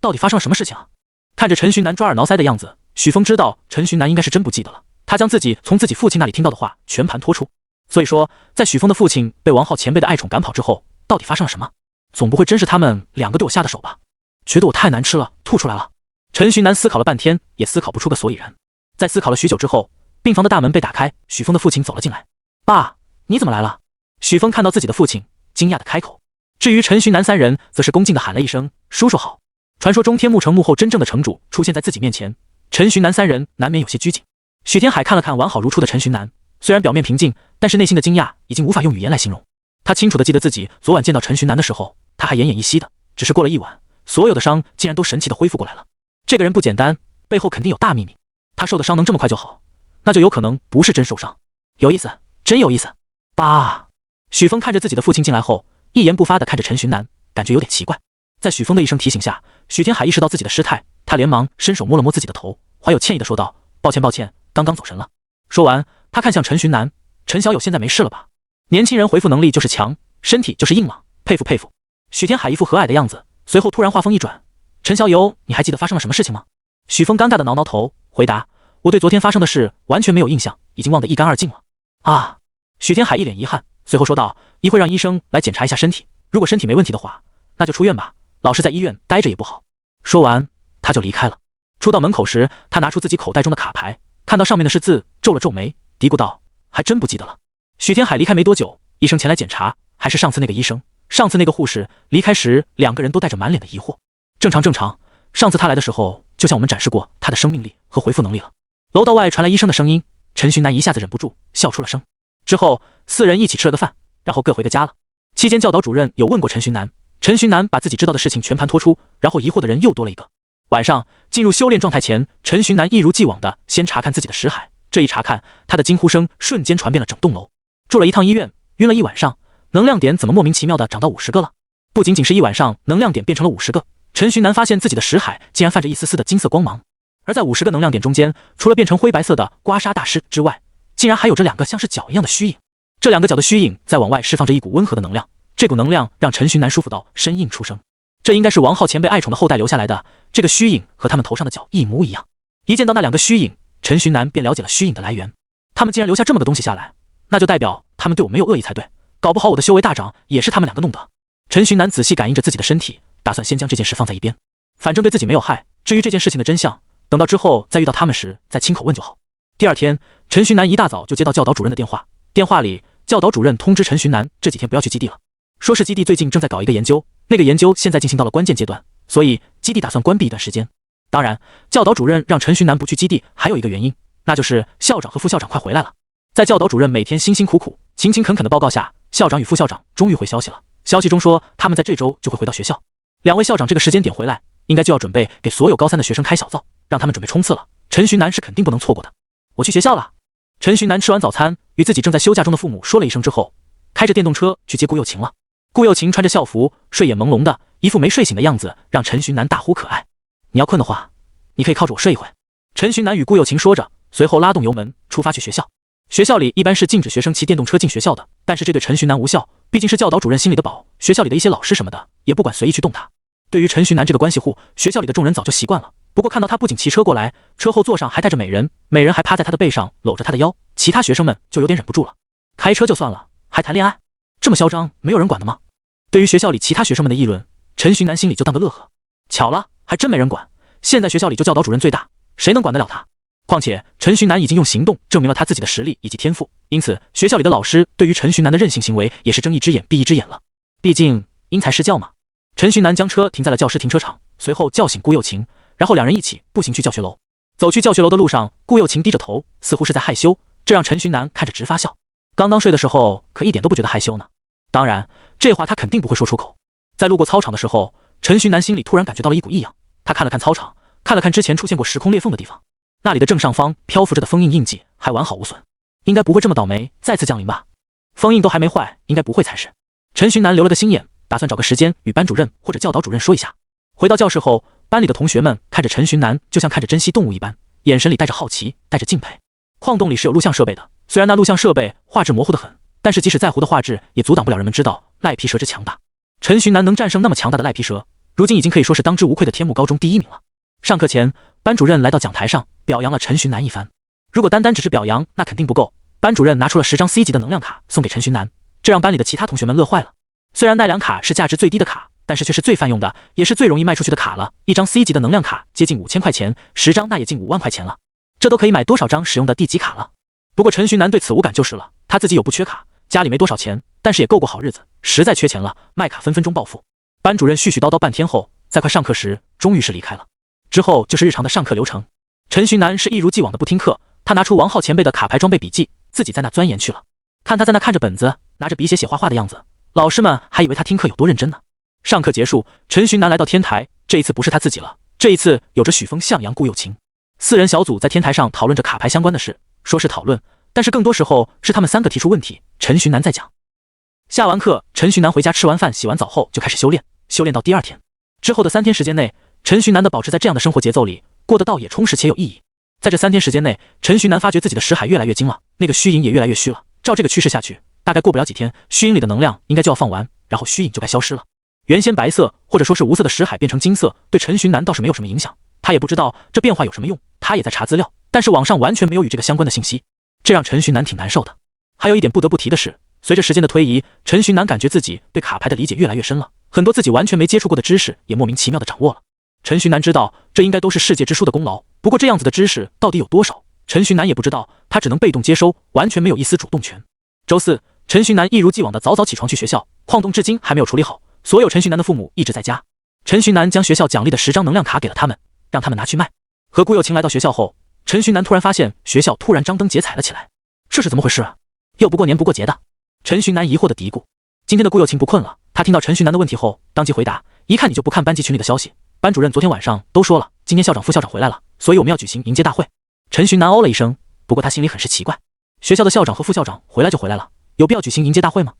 到底发生了什么事情啊？看着陈寻南抓耳挠腮的样子，许峰知道陈寻南应该是真不记得了。他将自己从自己父亲那里听到的话全盘托出。所以说，在许峰的父亲被王浩前辈的爱宠赶跑之后，到底发生了什么？总不会真是他们两个对我下的手吧？觉得我太难吃了，吐出来了。陈寻南思考了半天，也思考不出个所以然。在思考了许久之后，病房的大门被打开，许峰的父亲走了进来。爸，你怎么来了？许峰看到自己的父亲，惊讶的开口。至于陈寻南三人，则是恭敬的喊了一声叔叔好。传说中天幕城幕后真正的城主出现在自己面前，陈寻南三人难免有些拘谨。许天海看了看完好如初的陈寻南，虽然表面平静，但是内心的惊讶已经无法用语言来形容。他清楚的记得自己昨晚见到陈寻南的时候，他还奄奄一息的，只是过了一晚，所有的伤竟然都神奇的恢复过来了。这个人不简单，背后肯定有大秘密。他受的伤能这么快就好，那就有可能不是真受伤。有意思，真有意思。爸，许峰看着自己的父亲进来后，一言不发的看着陈寻南，感觉有点奇怪。在许峰的一声提醒下，许天海意识到自己的失态，他连忙伸手摸了摸自己的头，怀有歉意的说道：抱歉抱歉，刚刚走神了。说完，他看向陈寻南，陈小友现在没事了吧？年轻人回复能力就是强，身体就是硬朗，佩服佩服。许天海一副和蔼的样子，随后突然话锋一转：陈小友，你还记得发生了什么事情吗？许峰尴尬的挠挠头，回答：我对昨天发生的事完全没有印象，已经忘得一干二净了。啊！许天海一脸遗憾，随后说道：一会让医生来检查一下身体，如果身体没问题的话，那就出院吧，老是在医院待着也不好。说完，他就离开了。出到门口时，他拿出自己口袋中的卡牌，看到上面的是字，皱了皱眉，嘀咕道：还真不记得了。许天海离开没多久，医生前来检查，还是上次那个医生。上次那个护士离开时，两个人都带着满脸的疑惑。正常正常，上次他来的时候，就向我们展示过他的生命力和回复能力了。楼道外传来医生的声音，陈寻南一下子忍不住笑出了声。之后四人一起吃了个饭，然后各回个家了。期间教导主任有问过陈寻南，陈寻南把自己知道的事情全盘托出，然后疑惑的人又多了一个。晚上进入修炼状态前，陈寻南一如既往的先查看自己的识海，这一查看，他的惊呼声瞬间传遍了整栋楼。住了一趟医院，晕了一晚上，能量点怎么莫名其妙的涨到50个了？不仅仅是一晚上，能量点变成了50个。陈寻南发现自己的识海竟然泛着一丝丝的金色光芒，而在50个能量点中间，除了变成灰白色的刮痧大师之外，竟然还有着两个像是脚一样的虚影。这两个脚的虚影在往外释放着一股温和的能量，这股能量让陈寻南舒服到呻吟出声。这应该是王浩前辈爱宠的后代留下来的，这个虚影和他们头上的角一模一样。一见到那两个虚影，陈寻南便了解了虚影的来源。他们竟然留下这么个东西下来，那就代表他们对我没有恶意才对，搞不好我的修为大涨也是他们两个弄的。陈寻南仔细感应着自己的身体，打算先将这件事放在一边，反正对自己没有害，至于这件事情的真相，等到之后再遇到他们时再亲口问就好。第二天，陈寻南一大早就接到教导主任的电话，电话里教导主任通知陈寻南这几天不要去基地了，说是基地最近正在搞一个研究，那个研究现在进行到了关键阶段，所以基地打算关闭一段时间。当然，教导主任让陈寻南不去基地还有一个原因，那就是校长和副校长快回来了。在教导主任每天辛辛苦苦勤勤恳恳的报告下，校长与副校长终于回消息了。消息中说他们在这周就会回到学校。两位校长这个时间点回来，应该就要准备给所有高3的学生开小灶，让他们准备冲刺了。陈寻南是肯定不能错过的。我去学校了。陈寻南吃完早餐，与自己正在休假中的父母说了一声之后，开着电动车去接顾幼晴了。顾幼晴穿着校服，睡眼朦胧的，一副没睡醒的样子，让陈寻南大呼可爱。你要困的话，你可以靠着我睡一会。陈寻南与顾幼晴说着，随后拉动油门出发去学校。学校里一般是禁止学生骑电动车进学校的，但是这对陈寻南无效，毕竟是教导主任心里的宝，学校里的一些老师什么的也不管随意去动他。对于陈寻南这个关系户，学校里的众人早就习惯了。不过看到他不仅骑车过来，车后座上还带着美人，美人还趴在他的背上搂着他的腰，其他学生们就有点忍不住了。开车就算了，还谈恋爱，这么嚣张，没有人管的吗？对于学校里其他学生们的议论，陈寻南心里就当个乐呵。巧了，还真没人管。现在学校里就教导主任最大，谁能管得了他？况且陈寻南已经用行动证明了他自己的实力以及天赋，因此学校里的老师对于陈寻南的任性行为也是睁一只眼闭一只眼了。毕竟因材施教嘛。陈寻南将车停在了教师停车场，随后叫醒顾幼晴，然后两人一起步行去教学楼。走去教学楼的路上，顾幼晴低着头，似乎是在害羞，这让陈寻南看着直发笑。刚刚睡的时候可一点都不觉得害羞呢。当然，这话他肯定不会说出口。在路过操场的时候，陈寻南心里突然感觉到了一股异样。他看了看操场，看了看之前出现过时空裂缝的地方，那里的正上方漂浮着的封印印记还完好无损，应该不会这么倒霉再次降临吧？封印都还没坏，应该不会才是。陈寻南留了个心眼，打算找个时间与班主任或者教导主任说一下。回到教室后，班里的同学们看着陈寻南就像看着珍稀动物一般，眼神里带着好奇，带着敬佩。矿洞里是有录像设备的，虽然那录像设备画质模糊得很，但是即使再糊的画质也阻挡不了人们知道赖皮蛇之强大。陈寻南能战胜那么强大的赖皮蛇，如今已经可以说是当之无愧的天目高中第1名了。上课前，班主任来到讲台上表扬了陈寻南一番。如果单单只是表扬，那肯定不够。班主任拿出了10张 C 级的能量卡送给陈寻南，这让班里的其他同学们乐坏了。虽然奈良卡是价值最低的卡，但是却是最泛用的，也是最容易卖出去的卡了。一张 C 级的能量卡接近5000块钱，10张那也近5万块钱了。这都可以买多少张使用的地级卡了？不过陈寻南对此无感就是了，他自己有不缺卡，家里没多少钱，但是也够过好日子，实在缺钱了，卖卡分分钟暴富。班主任絮絮叨叨半天后，在快上课时，终于是离开了。之后就是日常的上课流程。陈寻南是一如既往的不听课，他拿出王浩前辈的卡牌装备笔记，自己在那钻研去了。看他在那看着本子，拿着笔写画画的样子，老师们还以为他听课有多认真呢。上课结束，陈寻南来到天台，这一次不是他自己了，这一次有着许峰、向阳、顾又晴4人小组在天台上讨论着卡牌相关的事，说是讨论，但是更多时候是他们3个提出问题，陈寻南在讲。下完课，陈寻南回家吃完饭、洗完澡后就开始修炼，修炼到第2天。之后的3天时间内，陈寻南的保持在这样的生活节奏里，过得倒也充实且有意义。在这3天时间内，陈寻南发觉自己的识海越来越精了，那个虚影也越来越虚了。照这个趋势下去，大概过不了几天，虚影里的能量应该就要放完，然后虚影就该消失了。原先白色或者说是无色的识海变成金色，对陈寻南倒是没有什么影响，他也不知道这变化有什么用，他也在查资料，但是网上完全没有与这个相关的信息，这让陈寻南挺难受的。还有一点不得不提的是，随着时间的推移，陈寻南感觉自己对卡牌的理解越来越深了，很多自己完全没接触过的知识也莫名其妙的掌握了。陈寻南知道这应该都是世界之书的功劳，不过这样子的知识到底有多少，陈寻南也不知道，他只能被动接收，完全没有一丝主动权。周4，陈寻南一如既往的早早起床去学校，矿洞至今还没有处理好，所有陈寻南的父母一直在家。陈寻南将学校奖励的10张能量卡给了他们，让他们拿去卖。和顾又晴来到学校后，陈寻南突然发现学校突然张灯结彩了起来，这是怎么回事啊？又不过年不过节的。陈寻南疑惑的嘀咕。今天的顾又晴不困了，他听到陈寻南的问题后，当即回答：一看你就不看班级群里的消息，班主任昨天晚上都说了，今天校长、副校长回来了，所以我们要举行迎接大会。陈寻南哦了一声，不过他心里很是奇怪，学校的校长和副校长回来就回来了，有必要举行迎接大会吗？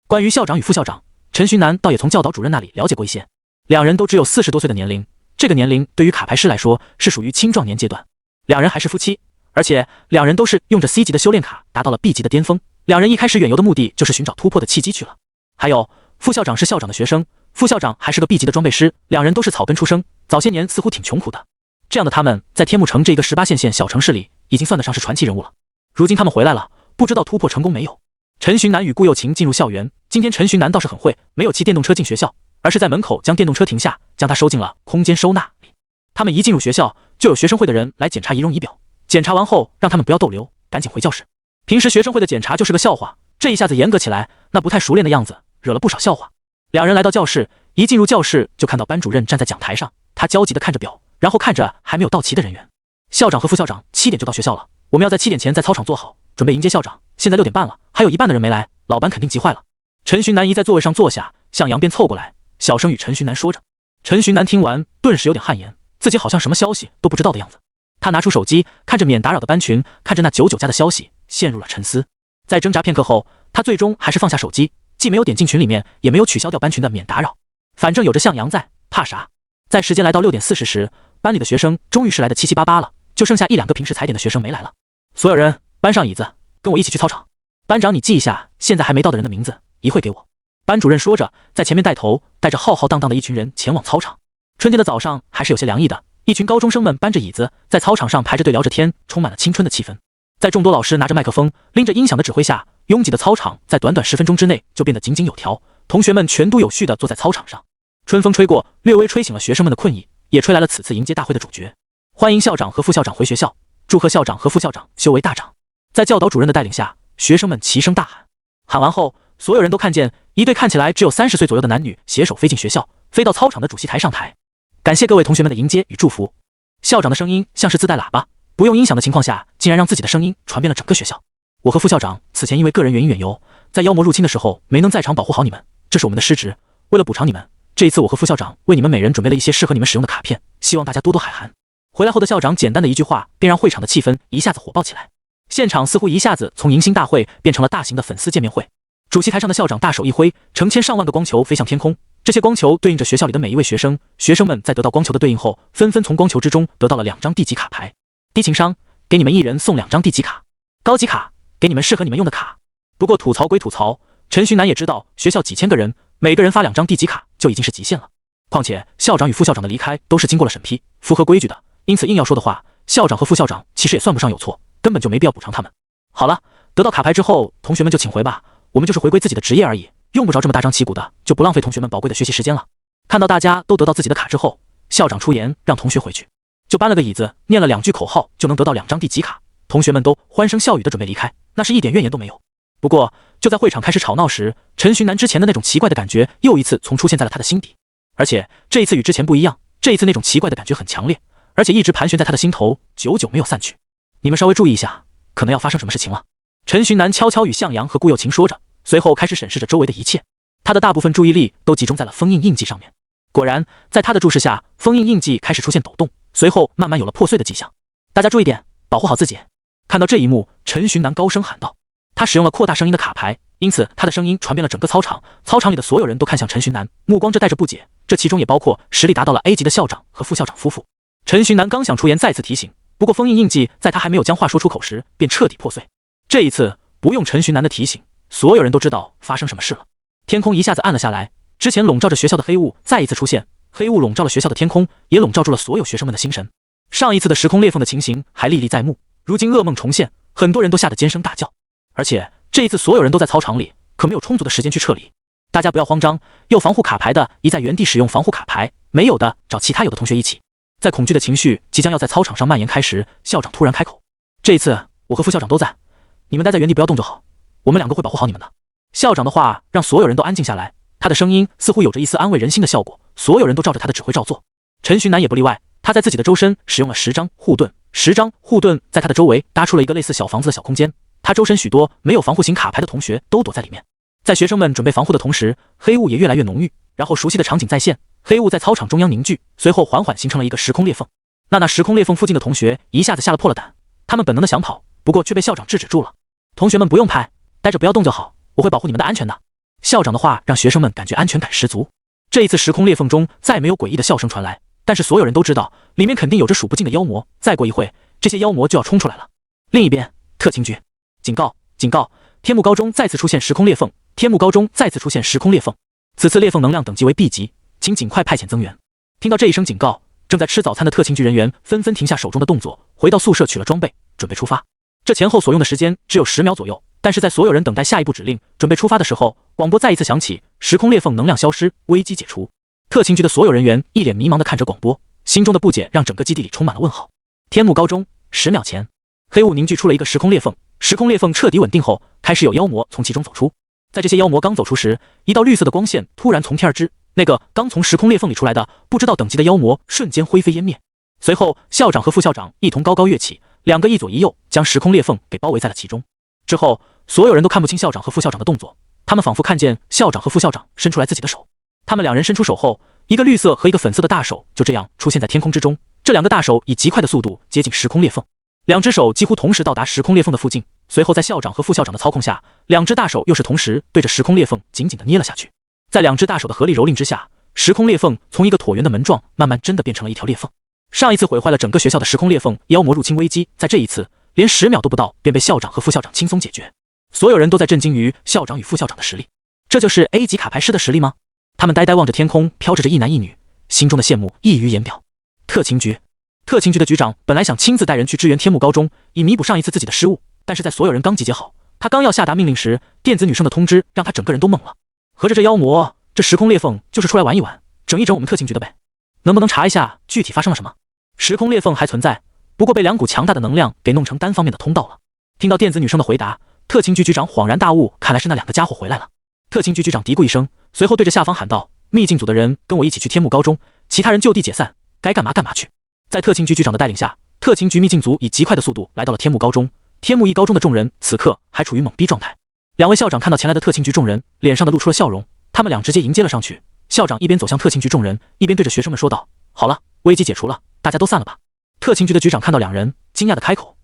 关于校长与副校长，陈寻南倒也从教导主任那里了解过一些，两人都只有40多岁的年龄，这个年龄对于卡牌师来说是属于青壮年阶段。两人还是夫妻，而且两人都是用着 C 级的修炼卡达到了 B 级的巅峰。两人一开始远游的目的就是寻找突破的契机去了。还有副校长是校长的学生，副校长还是个 B 级的装备师，两人都是草根出生，早些年似乎挺穷苦的。这样的他们在天目城这个18线县小城市里已经算得上是传奇人物了。如今他们回来了，不知道突破成功没有。陈寻南与顾又晴进入校园，今天陈寻南倒是很会，没有骑电动车进学校，而是在门口将电动车停下，将它收进了空间收纳里。他们一进入学校，就有学生会的人来检查仪容仪表，检查完后让他们不要逗留，赶紧回教室。平时学生会的检查就是个笑话，这一下子严格起来，那不太熟练的样子惹了不少笑话。两人来到教室，一进入教室就看到班主任站在讲台上，他焦急地看着表，然后看着还没有到齐的人员。校长和副校长7点就到学校了，我们要在7点前在操场坐好，准备迎接校长。现在6点半了，还有一半的人没来，老班肯定急坏了。陈寻南一在座位上坐下，向阳便凑过来，小声与陈寻南说着。陈寻南听完，顿时有点汗颜，自己好像什么消息都不知道的样子。他拿出手机，看着免打扰的班群，看着那99加的消息，陷入了沉思。在挣扎片刻后，他最终还是放下手机，既没有点进群里面，也没有取消掉班群的免打扰。反正有着向阳在，怕啥？在时间来到6点40时，班里的学生终于是来的七七八八了，就剩下1、2个平时踩点的学生没来了。所有人搬上椅子，跟我一起去操场。班长，你记一下现在还没到的人的名字，一会给我。班主任说着，在前面带头，带着浩浩荡荡的一群人前往操场。春天的早上还是有些凉意的，一群高中生们搬着椅子在操场上排着队聊着天，充满了青春的气氛。在众多老师拿着麦克风拎着音响的指挥下，拥挤的操场在短短10分钟之内就变得井井有条，同学们全都有序地坐在操场上。春风吹过，略微吹醒了学生们的困意，也吹来了此次迎接大会的主角。欢迎校长和副校长回学校，祝贺校长和副校长修为大涨。在教导主任的带领下，学生们齐声大喊。喊完后，所有人都看见一对看起来只有30岁左右的男女携手飞进学校，飞到操场的主席台上台。感谢各位同学们的迎接与祝福。校长的声音像是自带喇叭，不用音响的情况下，竟然让自己的声音传遍了整个学校。我和副校长此前因为个人原因远游，在妖魔入侵的时候没能在场保护好你们，这是我们的失职。为了补偿你们，这一次我和副校长为你们每人准备了一些适合你们使用的卡片，希望大家多多海涵。回来后的校长简单的一句话，便让会场的气氛一下子火爆起来。现场似乎一下子从迎新大会变成了大型的粉丝见面会。主席台上的校长大手一挥，成千上万个光球飞向天空，这些光球对应着学校里的每一位学生。学生们在得到光球的对应后，纷纷从光球之中得到了2张地级卡牌。低情商，给你们1人送2张地级卡；高级卡，给你们适合你们用的卡。不过吐槽归吐槽，陈寻南也知道学校几千个人，每个人发2张地级卡就已经是极限了。况且校长与副校长的离开都是经过了审批，符合规矩的，因此硬要说的话，校长和副校长其实也算不上有错，根本就没必要补偿他们。好了，得到卡牌之后，同学们就请回吧，我们就是回归自己的职业而已，用不着这么大张旗鼓的，就不浪费同学们宝贵的学习时间了。看到大家都得到自己的卡之后，校长出言让同学回去，就搬了个椅子，念了2句口号就能得到2张地级卡，同学们都欢声笑语的准备离开，那是一点怨言都没有。不过就在会场开始吵闹时，陈寻南之前的那种奇怪的感觉又一次从出现在了他的心底，而且这一次与之前不一样，这一次那种奇怪的感觉很强烈，而且一直盘旋在他的心头，久久没有散去。你们稍微注意一下，可能要发生什么事情了。陈寻南悄悄与向阳和顾又晴说着，随后开始审视着周围的一切，他的大部分注意力都集中在了封印印记上面。果然，在他的注视下，封印印记开始出现抖动，随后慢慢有了破碎的迹象。大家注意点，保护好自己。看到这一幕，陈寻南高声喊道。他使用了扩大声音的卡牌，因此他的声音传遍了整个操场，操场里的所有人都看向陈寻南，目光着带着不解，这其中也包括实力达到了 A 级的校长和副校长夫妇。陈寻南刚想出言再次提醒，不过封印印记在他还没有将话说出口时便彻底破碎。这一次不用陈寻南的提醒，所有人都知道发生什么事了。天空一下子暗了下来，之前笼罩着学校的黑雾再一次出现，黑雾笼罩了学校的天空，也笼罩住了所有学生们的心神。上一次的时空裂缝的情形还历历在目，如今噩梦重现，很多人都吓得尖声大叫。而且这一次所有人都在操场里，可没有充足的时间去撤离。大家不要慌张，有防护卡牌的宜在原地使用防护卡牌，没有的找其他有的同学一起。在恐惧的情绪即将要在操场上蔓延开时，校长突然开口：这一次我和副校长都在，你们待在原地不要动就好，我们2个会保护好你们的。校长的话让所有人都安静下来，他的声音似乎有着一丝安慰人心的效果，所有人都照着他的指挥照做。陈寻南也不例外，他在自己的周身使用了10张护盾，10张护盾在他的周围搭出了一个类似小房子的小空间，他周身许多没有防护型卡牌的同学都躲在里面。在学生们准备防护的同时，黑雾也越来越浓郁，然后熟悉的场景再现，黑雾在操场中央凝聚，随后缓缓形成了一个时空裂缝。那时空裂缝附近的同学一下子吓了破了胆，他们本能的想跑，不过却被校长制止住了。同学们不用拍，待着不要动就好，我会保护你们的安全的。校长的话让学生们感觉安全感十足。这一次时空裂缝中再没有诡异的笑声传来，但是所有人都知道里面肯定有着数不尽的妖魔，再过一会这些妖魔就要冲出来了。另一边，特勤局警告！警告！天幕高中再次出现时空裂缝！天幕高中再次出现时空裂缝！此次裂缝能量等级为 B 级，请尽快派遣增援。听到这一声警告，正在吃早餐的特勤局人员纷纷停下手中的动作，回到宿舍取了装备，准备出发。这前后所用的时间只有10秒左右，但是在所有人等待下一步指令，准备出发的时候，广播再一次响起：时空裂缝能量消失，危机解除。特勤局的所有人员一脸迷茫地看着广播，心中的不解让整个基地里充满了问号。天幕高中10秒前，黑雾凝聚出了一个时空裂缝，时空裂缝彻底稳定后，开始有妖魔从其中走出。在这些妖魔刚走出时，一道绿色的光线突然从天而至，那个刚从时空裂缝里出来的不知道等级的妖魔瞬间灰飞烟灭。随后校长和副校长一同高高跃起，2个一左一右将时空裂缝给包围在了其中。之后所有人都看不清校长和副校长的动作，他们仿佛看见校长和副校长伸出来自己的手，他们2人伸出手后，一个绿色和一个粉色的大手就这样出现在天空之中，这2个大手以极快的速度接近时空裂缝，2只手几乎同时到达时空裂缝的附近，随后在校长和副校长的操控下，2只大手又是同时对着时空裂缝紧紧地捏了下去。在2只大手的合力蹂躏之下，时空裂缝从一个椭圆的门状慢慢真的变成了一条裂缝。上一次毁坏了整个学校的时空裂缝妖魔入侵危机，在这一次连10秒都不到便被校长和副校长轻松解决。所有人都在震惊于校长与副校长的实力，这就是 A 级卡牌师的实力吗？他们呆呆望着天空，飘着一男一女，心中的羡慕溢于言表。特勤局的局长本来想亲自带人去支援天幕高中，以弥补上一次自己的失误，但是在所有人刚集结好，他刚要下达命令时，电子女生的通知让他整个人都懵了。合着这妖魔，这时空裂缝就是出来玩一玩，整一整我们特勤局的呗？能不能查一下具体发生了什么？时空裂缝还存在，不过被2股强大的能量给弄成单方面的通道了。听到电子女生的回答，特勤局局长恍然大悟，看来是那2个家伙回来了。特勤局局长嘀咕一声，随后对着下方喊道：秘境组的人跟我一起去天幕高中，其他人就地解散，该干嘛干嘛去。在特勤局局长的带领下，特勤局秘境组以极快的速度来到了天幕高中。天幕一高中的众人此刻还处于懵逼状态。2位校长看到前来的特勤局众人，脸上的露出了笑容，他们俩直接迎接了上去。校长一边走向特勤局众人，一边对着学生们说道：好了，危机解除了，大家都散了吧。特勤局的局长看到2人，惊讶地开口：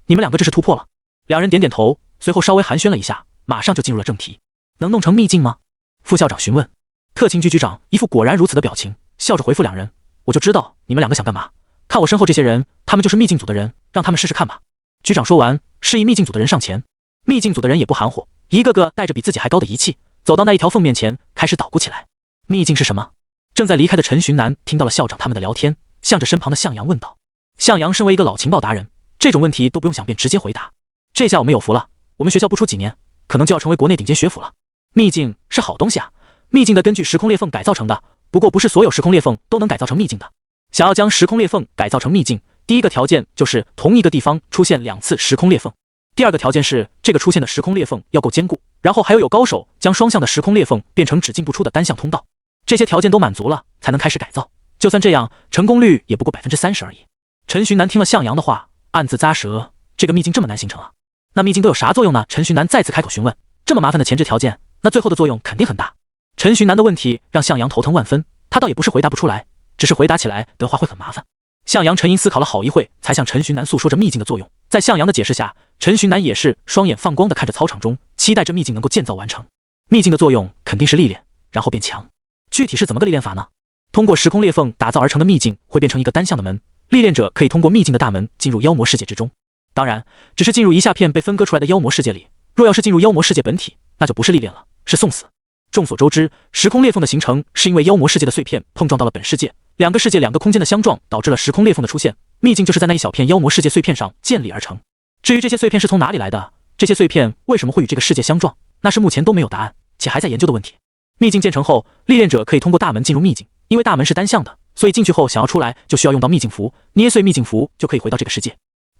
你们2个这是突破了。2人点点头，随后稍微寒暄了一下，马上就进入了正题。能弄成秘境吗？副校长询问。特勤局局长一副果然如此的表情，笑着回复2人：我就知道你们2个想干嘛，看我身后这些人，他们就是秘境组的人，让他们试试看吧。局长说完，示意秘境组的人上前。秘境组的人也不含糊，一个个带着比自己还高的仪器，走到那一条缝面前，开始捣鼓起来。秘境是什么？正在离开的陈寻南听到了校长他们的聊天，向着身旁的向阳问道。向阳身为一个老情报达人，这种问题都不用想便直接回答。这下我们有福了，我们学校不出几年，可能就要成为国内顶尖学府了。秘境是好东西啊，秘境的根据时空裂缝改造成的，不过不是所有时空裂缝都能改造成秘境的。想要将时空裂缝改造成秘境，第一个条件就是同一个地方出现2次时空裂缝，第二个条件是这个出现的时空裂缝要够坚固，然后还要有高手将双向的时空裂缝变成只进不出的单向通道。这些条件都满足了，才能开始改造。就算这样，成功率也不过30%而已。陈寻南听了向阳的话，暗自咂舌，这个秘境这么难形成啊？那秘境都有啥作用呢？陈寻南再次开口询问。这么麻烦的前置条件，那最后的作用肯定很大。陈寻南的问题让向阳头疼万分，他倒也不是回答不出来，只是回答起来的话会很麻烦。向阳沉吟思考了好一会，才向陈寻南诉说着秘境的作用。在向阳的解释下，陈寻南也是双眼放光的看着操场中，期待着秘境能够建造完成。秘境的作用肯定是历练，然后变强。具体是怎么个历练法呢？通过时空裂缝打造而成的秘境会变成一个单向的门，历练者可以通过秘境的大门进入妖魔世界之中。当然，只是进入一下片被分割出来的妖魔世界里，若要是进入妖魔世界本体，那就不是历练了，是送死。众所周知，时空裂缝的形成是因为妖魔世界的碎片碰撞到了本世界，两个世界两个空间的相撞导致了时空裂缝的出现。秘境就是在那一小片妖魔世界碎片上建立而成。至于这些碎片是从哪里来的，这些碎片为什么会与这个世界相撞，那是目前都没有答案，且还在研究的问题。秘境建成后，历练者可以通过大门进入秘境，因为大门是单向的，所以进去后想要出来就需要用到秘境符，捏碎秘境符就可以回到这个世界。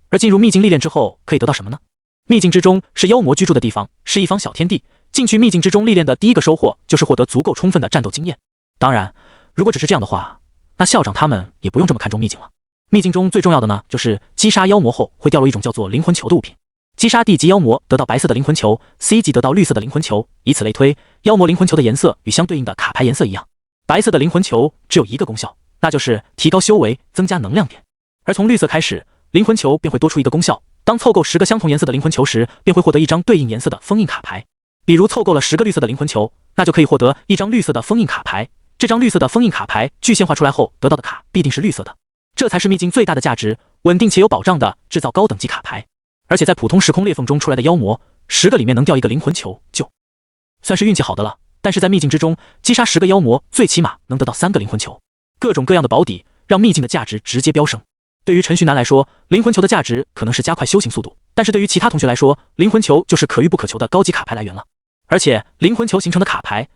而进入秘境历练之后可以得到什么呢？秘境之中是妖魔居住的地方，是一方小天地，进去秘境之中历练的第一个收获就是获得足够充分的战斗经验。当然，如果只是这样的话，那校长他们也不用这么看重秘境了。秘境中最重要的呢，就是击杀妖魔后会掉落一种叫做灵魂球的物品。击杀 D 级妖魔得到白色的灵魂球， C 级得到绿色的灵魂球，以此类推，妖魔灵魂球的颜色与相对应的卡牌颜色一样。白色的灵魂球只有一个功效，那就是提高修为，增加能量点。而从绿色开始，灵魂球便会多出一个功效，当凑够10个相同颜色的灵魂球时，便会获得一张对应颜色的封印卡牌。比如凑够了10个绿色的灵魂球，那就可以获得一张绿色的封印卡牌。这张绿色的封印卡牌具现化出来后得到的卡必定是绿色的，这才是秘境最大的价值，稳定且有保障的制造高等级卡牌。而且在普通时空裂缝中出来的妖魔，10个里面能掉1个灵魂球，就算是运气好的了。但是在秘境之中，击杀10个妖魔，最起码能得到3个灵魂球。各种各样的保底，让秘境的价值直接飙升。对于陈寻南来说，灵魂球的价值可能是加快修行速度，但是对于其他同学来说，灵魂球就是可遇不可求的高级卡牌来源了。而且灵魂球形成的卡牌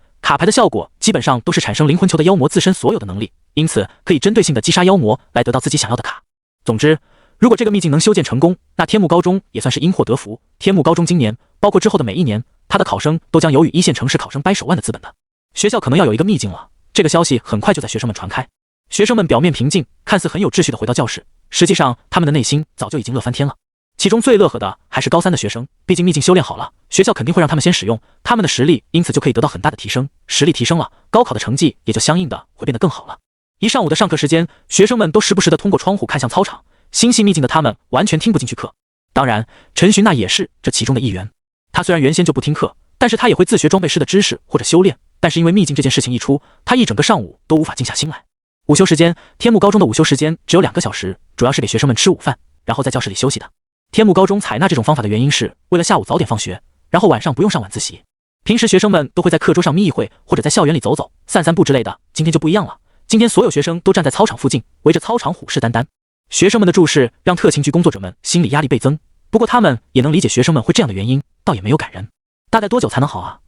的效果基本上都是产生灵魂球的妖魔自身所有的能力，因此可以针对性的击杀妖魔来得到自己想要的卡。总之，如果这个秘境能修建成功，那天幕高中也算是因祸得福。天幕高中今年，包括之后的每一年，他的考生都将有与一线城市考生掰手腕的资本的。学校可能要有一个秘境了，这个消息很快就在学生们传开。学生们表面平静，看似很有秩序的回到教室，实际上他们的内心早就已经乐翻天了。其中最乐呵的还是高3的学生，毕竟秘境修炼好了，学校肯定会让他们先使用，他们的实力因此就可以得到很大的提升，实力提升了，高考的成绩也就相应的会变得更好了。一上午的上课时间，学生们都时不时的通过窗户看向操场，心系秘境的他们完全听不进去课。当然，陈寻那也是这其中的一员。他虽然原先就不听课，但是他也会自学装备师的知识或者修炼，但是因为秘境这件事情一出，他一整个上午都无法静下心来。午休时间，天幕高中的午休时间只有2个小时，主要是给学生们吃午饭，然后在教室里休息的。天幕高中采纳这种方法的原因是为了下午早点放学，然后晚上不用上晚自习。平时学生们都会在课桌上眯一会，或者在校园里走走、散散步之类的，今天就不一样了。今天所有学生都站在操场附近，围着操场虎视眈眈。学生们的注视让特勤局工作者们心理压力倍增，不过他们也能理解学生们会这样的原因，倒也没有感人。大概多久才能好啊？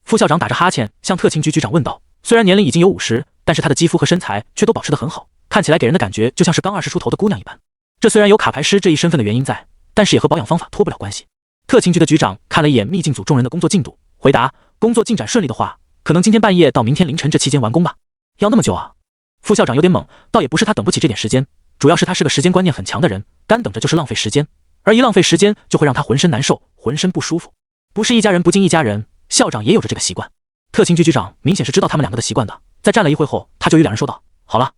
副校长打着哈欠向特勤局局长问道。虽然年龄已经有50，但是他的肌肤和身材却都保持得很好，看起来给人的感觉就像是刚20出头的姑娘一般。这虽然有卡牌师这一身份的原因在，但是也和保养方法脱不了关系。特勤局的局长看了一眼秘境组众人的工作进度，回答：工作进展顺利的话，可能今天半夜到明天凌晨这期间完工吧。要那么久啊？副校长有点懵，倒也不是他等不起这点时间，主要是他是个时间观念很强的人，干等着就是浪费时间，而一浪费时间就会让他浑身难受，浑身不舒服。不是一家人不进一家人，校长也有着这个习惯。特勤局局长明显是知道他们2个的习惯的，在站了一会后，他就与2人说道：好了，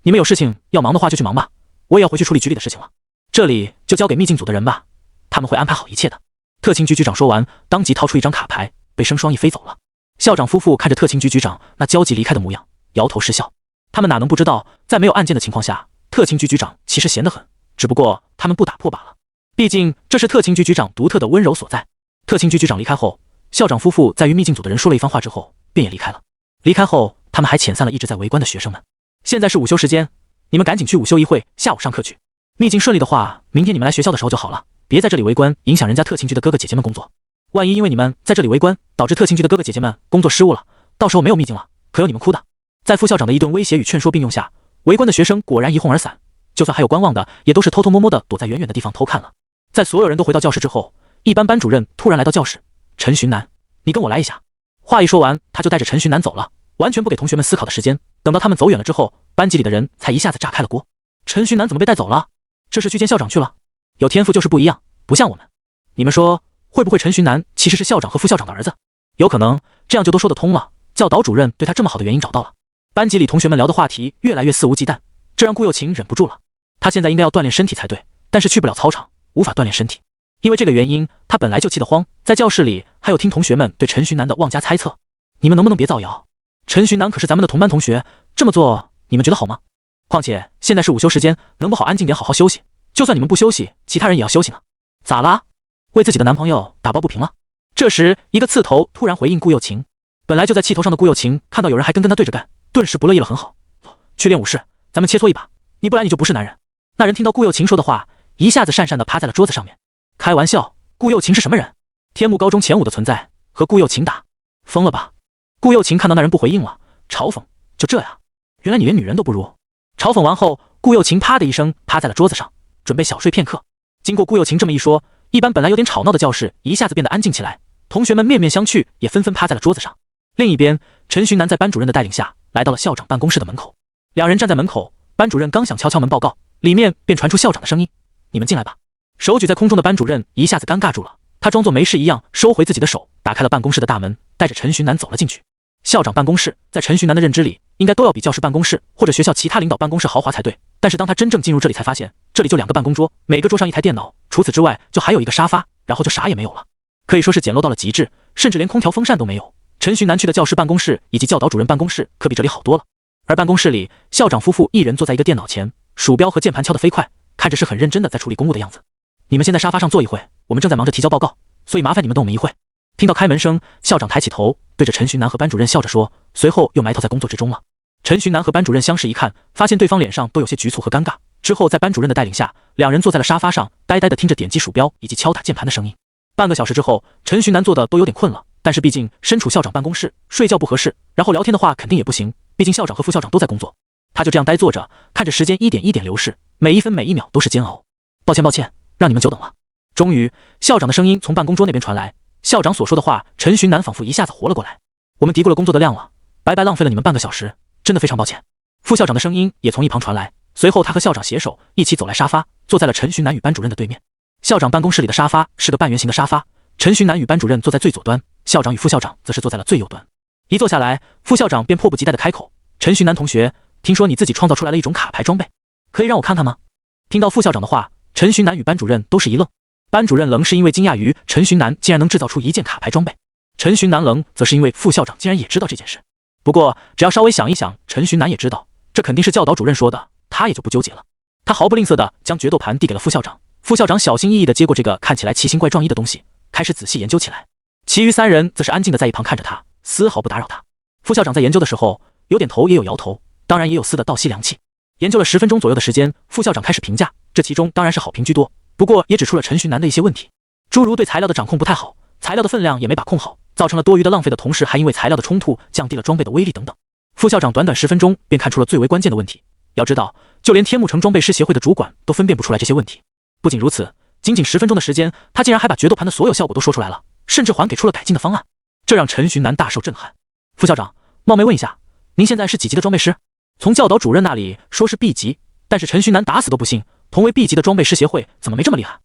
你们有事情要忙的话就去忙吧，我也要回去处理局里的事情了，这里就交给秘境组的人吧，他们会安排好一切的。特勤局局长说完，当即掏出一张卡牌，被生双翼飞走了。校长夫妇看着特勤局局长那焦急离开的模样，摇头失笑。他们哪能不知道，在没有案件的情况下，特勤局局长其实闲得很，只不过他们不打破罢了。毕竟这是特勤局局长独特的温柔所在。特勤局局长离开后，校长夫妇在与秘境组的人说了一番话之后，便也离开了。离开后，他他们还遣散了一直在围观的学生们。现在是午休时间，你们赶紧去午休一会，下午上课去。秘境顺利的话，明天你们来学校的时候就好了，别在这里围观，影响人家特勤局的哥哥姐姐们工作。万一因为你们在这里围观，导致特勤局的哥哥姐姐们工作失误了，到时候没有秘境了，可有你们哭的。在副校长的一顿威胁与劝说并用下，围观的学生果然一哄而散，就算还有观望的，也都是偷偷摸摸的躲在远远的地方偷看了。在所有人都回到教室之后，一班班主任突然来到教室，陈寻南，你跟我来一下。话一说完，他就带着陈寻南走了，完全不给同学们思考的时间。等到他们走远了之后，班级里的人才一下子炸开了锅。陈寻南怎么被带走了？这是去见校长去了？有天赋就是不一样，不像我们。你们说会不会陈寻南其实是校长和副校长的儿子？有可能，这样就都说得通了。教导主任对他这么好的原因找到了。班级里同学们聊的话题越来越肆无忌惮，这让顾又晴忍不住了。他现在应该要锻炼身体才对，但是去不了操场，无法锻炼身体。因为这个原因，他本来就气得慌，在教室里还有听同学们对陈寻南的妄加猜测。你们能不能别造谣？陈寻南可是咱们的同班同学，这么做你们觉得好吗？况且现在是午休时间，能不好安静点好好休息？就算你们不休息，其他人也要休息呢。咋啦？为自己的男朋友打抱不平了？这时一个刺头突然回应顾又晴。本来就在气头上的顾又晴看到有人还跟他对着干，顿时不乐意了。很好，去练武士，咱们切磋一把，你不然你就不是男人。那人听到顾又晴说的话，一下子讪讪的趴在了桌子上面。开玩笑，顾又晴是什么人？天幕高中前5的存在，和顾又晴打，疯了吧？顾又晴看到那人不回应了，嘲讽，就这样，原来你连女人都不如。嘲讽完后，顾又晴啪的一声趴在了桌子上，准备小睡片刻。经过顾又晴这么一说，一般本来有点吵闹的教室一下子变得安静起来，同学们面面相觑，也纷纷趴在了桌子上。另一边，陈寻南在班主任的带领下来到了校长办公室的门口。两人站在门口，班主任刚想敲敲门报告，里面便传出校长的声音：“你们进来吧。”手举在空中的班主任一下子尴尬住了，他装作没事一样收回自己的手，打开了办公室的大门，带着陈寻南走了进去。校长办公室在陈寻南的认知里，应该都要比教师办公室或者学校其他领导办公室豪华才对。但是当他真正进入这里，才发现这里就2个办公桌，每个桌上1台电脑，除此之外就还有一个沙发，然后就啥也没有了，可以说是简陋到了极致，甚至连空调风扇都没有。陈寻南去的教师办公室以及教导主任办公室可比这里好多了。而办公室里，校长夫妇一人坐在一个电脑前，鼠标和键盘敲得飞快，看着是很认真的在处理公务的样子。你们先在沙发上坐一会，我们正在忙着提交报告，所以麻烦你们等我们一会。听到开门声，校长抬起头，对着陈寻南和班主任笑着说，随后又埋头在工作之中了。陈寻南和班主任相视一看，发现对方脸上都有些局促和尴尬。之后在班主任的带领下，两人坐在了沙发上，呆呆地听着点击鼠标以及敲打键盘的声音。半个小时之后，陈寻南坐的都有点困了，但是毕竟身处校长办公室，睡觉不合适，然后聊天的话肯定也不行，毕竟校长和副校长都在工作。他就这样呆坐着，看着时间一点一点流逝，每一分每一秒都是煎熬。抱歉，让你们久等了。终于，校长的声音从办公桌那边传来。校长所说的话，陈寻南仿佛一下子活了过来。我们嘀咕了工作的量了，白白浪费了你们半个小时，真的非常抱歉。副校长的声音也从一旁传来，随后他和校长携手一起走来沙发，坐在了陈寻南与班主任的对面。校长办公室里的沙发是个半圆形的沙发，陈寻南与班主任坐在最左端，校长与副校长则是坐在了最右端。一坐下来，副校长便迫不及待地开口：“陈寻南同学，听说你自己创造出来了一种卡牌装备，可以让我看看吗？”听到副校长的话，陈寻南与班主任都是一愣。班主任愣是因为惊讶于陈寻南竟然能制造出一件卡牌装备，陈寻南愣则是因为副校长竟然也知道这件事。不过只要稍微想一想，陈寻南也知道这肯定是教导主任说的，他也就不纠结了。他毫不吝啬地将决斗盘递给了副校长，副校长小心翼翼地接过这个看起来奇形怪状的东西，开始仔细研究起来。其余3人则是安静地在一旁看着他，丝毫不打扰他。副校长在研究的时候，有点头也有摇头，当然也有似的倒吸凉气。研究了10分钟左右的时间，副校长开始评价，这其中当然是好评居多，不过也指出了陈寻南的一些问题，诸如对材料的掌控不太好，材料的分量也没把控好，造成了多余的浪费的同时，还因为材料的冲突降低了装备的威力等等。副校长短短10分钟便看出了最为关键的问题。要知道，就连天幕城装备师协会的主管都分辨不出来这些问题。不仅如此，仅10分钟的时间，他竟然还把决斗盘的所有效果都说出来了，甚至还给出了改进的方案，这让陈寻南大受震撼。副校长，冒昧问一下，您现在是几级的装备师？从教导主任那里说是 B 级，但是陈寻南打死都不信，同为 B 级的装备师协会怎么没这么厉害？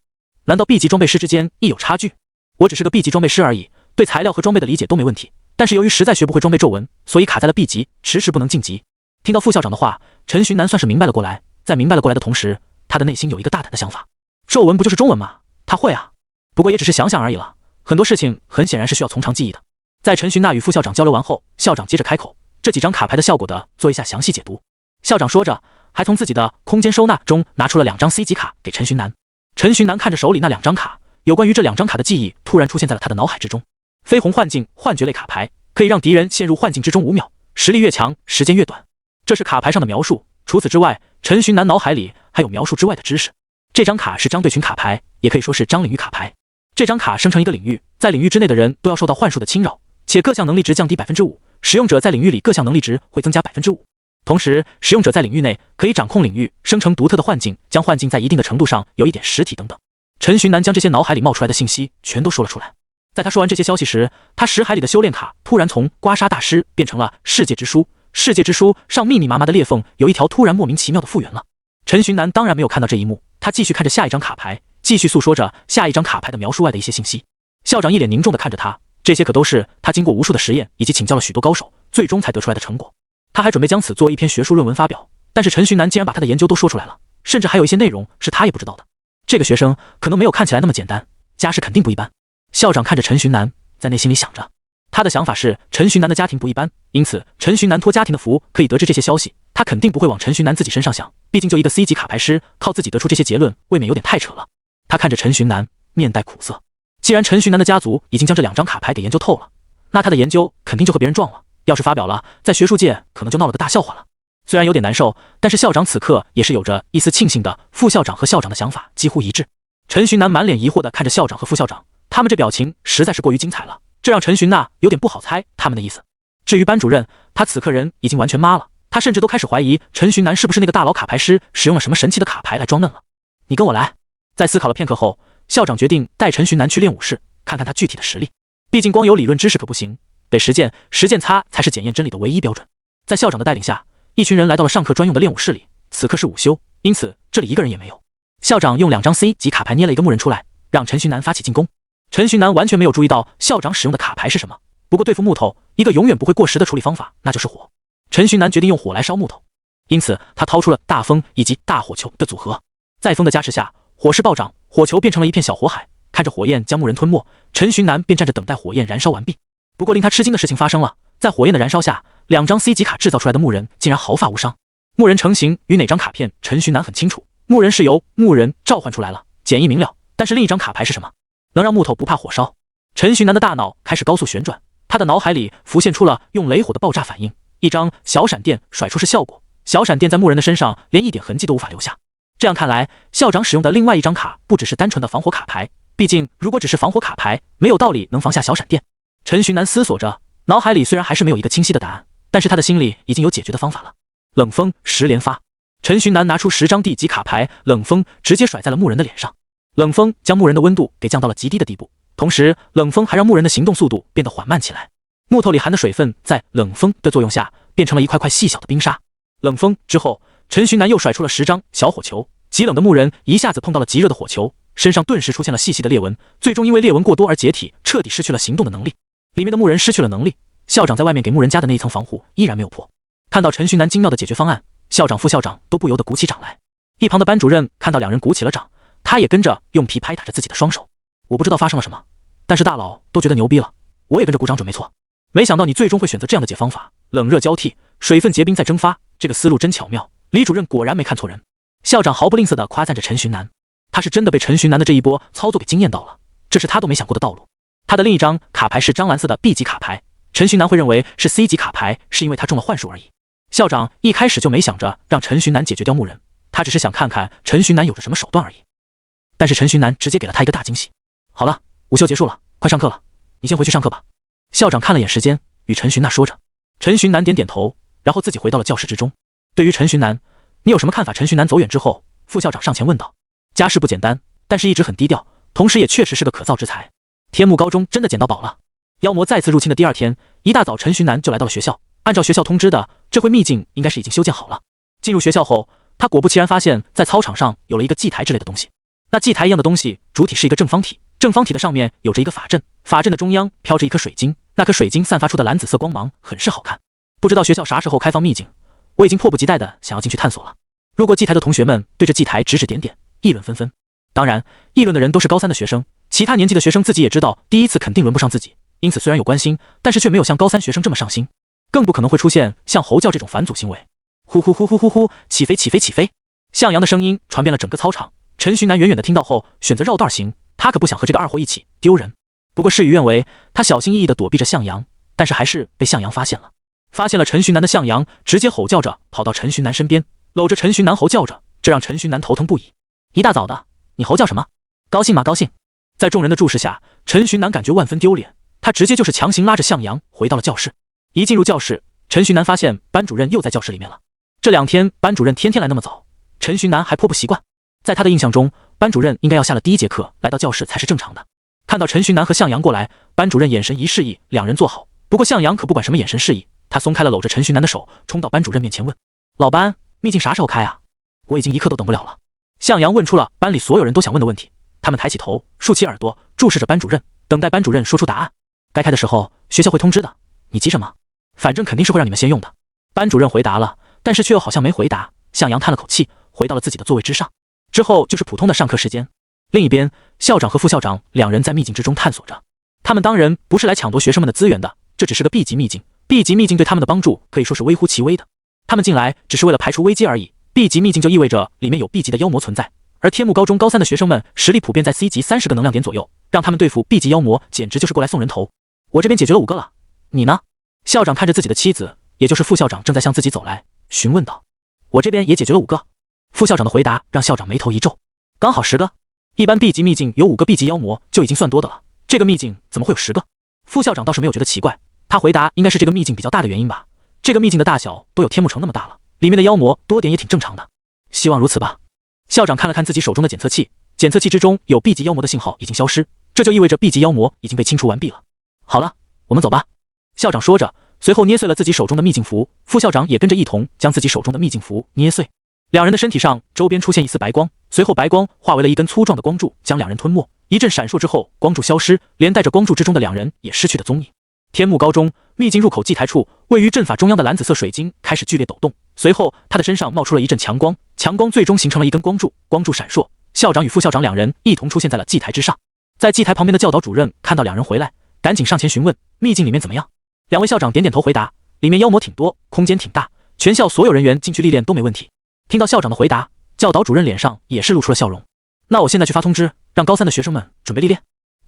难道 B 级装备师之间亦有差距？我只是个 B 级装备师而已，对材料和装备的理解都没问题，但是由于实在学不会装备皱纹，所以卡在了 B 级，迟迟不能晋级。听到副校长的话，陈寻南算是明白了过来，在明白了过来的同时，他的内心有一个大胆的想法，皱纹不就是中文吗？他会啊，不过也只是想想而已了，很多事情很显然是需要从长计议的。在陈寻那与副校长交流完后，校长接着开口，这几张卡牌的效果的做一下详细解读。校长说着，还从自己的空间收纳中拿出了2张 C 级卡给陈寻南。陈寻南看着手里那2张卡，有关于这2张卡的记忆突然出现在了他的脑海之中。绯红幻境幻觉类卡牌，可以让敌人陷入幻境之中5秒，实力越强，时间越短。这是卡牌上的描述。除此之外，陈寻南脑海里还有描述之外的知识。这张卡是张队群卡牌，也可以说是张领域卡牌。这张卡生成一个领域，在领域之内的人都要受到幻术的侵扰，且各项能力值降低 5%， 使用者在领域里各项能力值会增加 5%。同时，使用者在领域内可以掌控领域，生成独特的幻境，将幻境在一定的程度上有一点实体等等。陈寻南将这些脑海里冒出来的信息全都说了出来。在他说完这些消息时，他识海里的修炼卡突然从刮痧大师变成了世界之书。世界之书上密密麻麻的裂缝有一条突然莫名其妙的复原了。陈寻南当然没有看到这一幕，他继续看着下一张卡牌，继续诉说着下一张卡牌的描述外的一些信息。校长一脸凝重地看着他，这些可都是他经过无数的实验以及请教了许多高手，最终才得出来的成果。他还准备将此作为一篇学术论文发表，但是陈寻南竟然把他的研究都说出来了，甚至还有一些内容是他也不知道的。这个学生可能没有看起来那么简单，家世肯定不一般。校长看着陈寻南，在内心里想着，他的想法是陈寻南的家庭不一般，因此陈寻南托家庭的福可以得知这些消息，他肯定不会往陈寻南自己身上想，毕竟就一个 C 级卡牌师，靠自己得出这些结论，未免有点太扯了。他看着陈寻南，面带苦色。既然陈寻南的家族已经将这2张卡牌给研究透了，那他的研究肯定就和别人撞了，要是发表了，在学术界可能就闹了个大笑话了。虽然有点难受，但是校长此刻也是有着一丝庆幸的，副校长和校长的想法几乎一致。陈寻南满脸疑惑地看着校长和副校长，他们这表情实在是过于精彩了，这让陈寻那有点不好猜他们的意思。至于班主任，他此刻人已经完全麻了，他甚至都开始怀疑陈寻南是不是那个大佬卡牌师使用了什么神奇的卡牌来装嫩了。你跟我来。在思考了片刻后，校长决定带陈寻南去练武室，看看他具体的实力。毕竟光有理论知识可不行，得实践，实践擦才是检验真理的唯一标准。在校长的带领下，一群人来到了上课专用的练武室里。此刻是午休，因此这里一个人也没有。校长用2张 C 级卡牌捏了一个木人出来，让陈寻南发起进攻。陈寻南完全没有注意到校长使用的卡牌是什么，不过对付木头，一个永远不会过时的处理方法，那就是火。陈寻南决定用火来烧木头，因此他掏出了大风以及大火球的组合。在风的加持下，火势暴涨，火球变成了一片小火海，看着火焰将木人吞没，陈寻南便站着等待火焰燃烧完毕。不过令他吃惊的事情发生了，在火焰的燃烧下，2张 C 级卡制造出来的木人竟然毫发无伤。木人成型与哪张卡片，陈寻南很清楚，木人是由木人召唤出来了，简易明了。但是另一张卡牌是什么？能让木头不怕火烧？陈寻南的大脑开始高速旋转，他的脑海里浮现出了用雷火的爆炸反应，一张小闪电甩出是效果，小闪电在木人的身上连一点痕迹都无法留下。这样看来，校长使用的另外一张卡不只是单纯的防火卡牌，毕竟如果只是防火卡牌，没有道理能防下小闪电。陈寻南思索着，脑海里虽然还是没有一个清晰的答案，但是他的心里已经有解决的方法了。冷风10连发。陈寻南拿出10张地级卡牌，冷风直接甩在了木人的脸上。冷风将木人的温度给降到了极低的地步，同时冷风还让木人的行动速度变得缓慢起来。木头里含的水分在冷风的作用下变成了一块块细小的冰沙。冷风之后，陈寻南又甩出了10张小火球，极冷的木人一下子碰到了极热的火球，身上顿时出现了细细的裂纹，最终因为裂纹过多而解体，彻底失去了行动的能力。里面的木人失去了能力，校长在外面给木人加的那一层防护依然没有破。看到陈寻南精妙的解决方案，校长副校长都不由得鼓起掌来。一旁的班主任看到2人鼓起了掌，他也跟着用皮拍打着自己的双手。我不知道发生了什么，但是大佬都觉得牛逼了，我也跟着鼓掌准没错。没想到你最终会选择这样的解方法，冷热交替，水分结冰再蒸发，这个思路真巧妙。李主任果然没看错人。校长毫不吝啬地夸赞着陈寻南，他是真的被陈寻南的这一波操作给惊艳到了，这是他都没想过的道路。他的另一张卡牌是张蓝色的 B 级卡牌，陈寻南会认为是 C 级卡牌，是因为他中了幻术而已。校长一开始就没想着让陈寻南解决掉木人，他只是想看看陈寻南有着什么手段而已。但是陈寻南直接给了他一个大惊喜。好了，午休结束了，快上课了，你先回去上课吧。校长看了眼时间，与陈寻那说着。陈寻南点点头，然后自己回到了教室之中。对于陈寻南，你有什么看法？陈寻南走远之后，副校长上前问道。家世不简单，但是一直很低调，同时也确实是个可造之材。天幕高中真的捡到宝了。妖魔再次入侵的第2天，一大早陈寻南就来到了学校。按照学校通知的，这回秘境应该是已经修建好了。进入学校后，他果不其然发现在操场上有了一个祭台之类的东西。那祭台一样的东西主体是一个正方体，正方体的上面有着一个法阵，法阵的中央飘着一颗水晶，那颗水晶散发出的蓝紫色光芒很是好看。不知道学校啥时候开放秘境，我已经迫不及待的想要进去探索了。路过祭台的同学们对这祭台指指点点，议论纷纷。当然，议论的人都是高3的学生，其他年纪的学生自己也知道第一次肯定轮不上自己，因此虽然有关心，但是却没有像高3学生这么上心，更不可能会出现像吼叫这种反祖行为。呼呼呼呼呼呼，起飞起飞起飞！向阳的声音传遍了整个操场。陈寻南远远的听到后，选择绕道行，他可不想和这个二货一起丢人。不过事与愿违，他小心翼翼地躲避着向阳，但是还是被向阳发现了。发现了陈寻南的向阳直接吼叫着跑到陈寻南身边，搂着陈寻南吼叫着，这让陈寻南头疼不已。一大早的，你吼叫什么？高兴吗？高兴。在众人的注视下，陈寻南感觉万分丢脸，他直接就是强行拉着向阳回到了教室。一进入教室，陈寻南发现班主任又在教室里面了。这2天班主任天天来那么早，陈寻南还颇不习惯。在他的印象中，班主任应该要下了第1节课来到教室才是正常的。看到陈寻南和向阳过来，班主任眼神一示意两人坐好。不过向阳可不管什么眼神示意，他松开了搂着陈寻南的手，冲到班主任面前问：老班，秘境啥时候开啊？我已经1刻都等不了了。向阳问出了班里所有人都想问的问题，他们抬起头，竖起耳朵，注视着班主任，等待班主任说出答案。该开的时候，学校会通知的，你急什么？反正肯定是会让你们先用的。班主任回答了，但是却又好像没回答。向阳叹了口气，回到了自己的座位之上。之后就是普通的上课时间。另一边，校长和副校长两人在秘境之中探索着。他们当然不是来抢夺学生们的资源的，这只是个 B 级秘境。B 级秘境对他们的帮助可以说是微乎其微的。他们进来只是为了排除危机而已。B 级秘境就意味着里面有 B 级的妖魔存在，而天幕高中高3的学生们实力普遍在 C 级30个能量点左右，让他们对付 B 级妖魔简直就是过来送人头。我这边解决了5个了，你呢？校长看着自己的妻子，也就是副校长正在向自己走来，询问道。我这边也解决了5个。副校长的回答让校长眉头一皱，刚好10个。一般 B 级秘境有5个 B 级妖魔就已经算多的了，这个秘境怎么会有10个？副校长倒是没有觉得奇怪，他回答应该是这个秘境比较大的原因吧。这个秘境的大小都有天幕城那么大了，里面的妖魔多点也挺正常的。希望如此吧。校长看了看自己手中的检测器，检测器之中有 B 级妖魔的信号已经消失，这就意味着 B 级妖魔已经被清除完毕了。好了，我们走吧。校长说着，随后捏碎了自己手中的秘境符，副校长也跟着一同将自己手中的秘境符捏碎。两人的身体上周边出现一丝白光，随后白光化为了一根粗壮的光柱，将两人吞没。一阵闪烁之后，光柱消失，连带着光柱之中的两人也失去了踪影。天幕高中秘境入口祭台处，位于阵法中央的蓝紫色水晶开始剧烈抖动，随后他的身上冒出了一阵强光，强光最终形成了一根光柱，光柱闪烁，校长与副校长两人一同出现在了祭台之上。在祭台旁边的教导主任看到两人回来，赶紧上前询问秘境里面怎么样。两位校长点点头回答，里面妖魔挺多，空间挺大，全校所有人员进去历练都没问题。听到校长的回答，教导主任脸上也是露出了笑容。那我现在去发通知，让高3的学生们准备历练。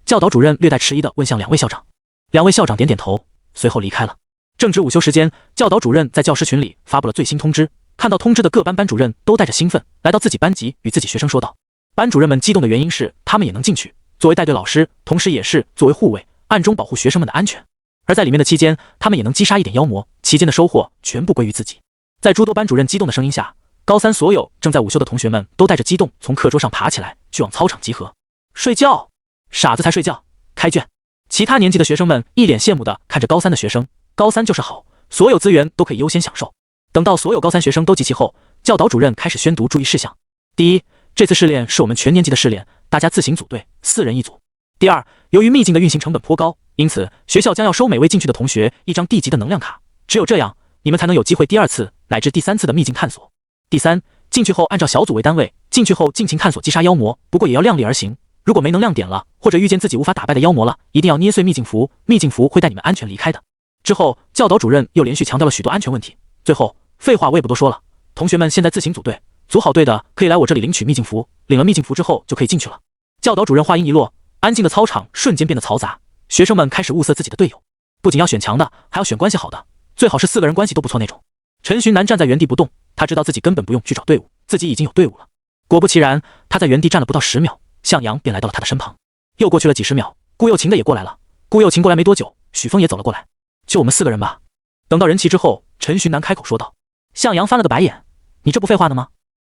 教导主任略带迟疑地问向两位校长。两位校长点点头，随后离开了。正值午休时间，教导主任在教师群里发布了最新通知。看到通知的各班班主任都带着兴奋来到自己班级，与自己学生说道。班主任们激动的原因是他们也能进去，作为带队老师，同时也是作为护卫，暗中保护学生们的安全。而在里面的期间，他们也能击杀一点妖魔，期间的收获全部归于自己。在诸多班主任激动的声音下，高3所有正在午休的同学们都带着激动从课桌上爬起来，去往操场集合。睡觉？傻子才睡觉！开卷！其他年级的学生们一脸羡慕地看着高3的学生，高3就是好，所有资源都可以优先享受。等到所有高3学生都集齐后，教导主任开始宣读注意事项。第一，这次试炼是我们全年级的试炼，大家自行组队，4人一组。第二，由于秘境的运行成本颇高，因此学校将要收每位进去的同学一张地级的能量卡，只有这样，你们才能有机会第2次乃至第3次的秘境探索。第三，进去后按照小组为单位，进去后尽情探索击杀妖魔，不过也要量力而行。如果没能量点了，或者遇见自己无法打败的妖魔了，一定要捏碎秘境符，秘境符会带你们安全离开的。之后，教导主任又连续强调了许多安全问题。最后，废话我也不多说了，同学们现在自行组队，组好队的可以来我这里领取秘境符，领了秘境符之后就可以进去了。教导主任话音一落，安静的操场瞬间变得嘈杂，学生们开始物色自己的队友，不仅要选强的，还要选关系好的，最好是4个人关系都不错那种。陈寻南站在原地不动，他知道自己根本不用去找队伍，自己已经有队伍了。果不其然，他在原地站了不到10秒，向阳便来到了他的身旁。又过去了几10秒，顾又晴的也过来了。顾又晴过来没多久，许峰也走了过来。就我们4个人吧。等到人齐之后，陈寻南开口说道。向阳翻了个白眼，你这不废话呢吗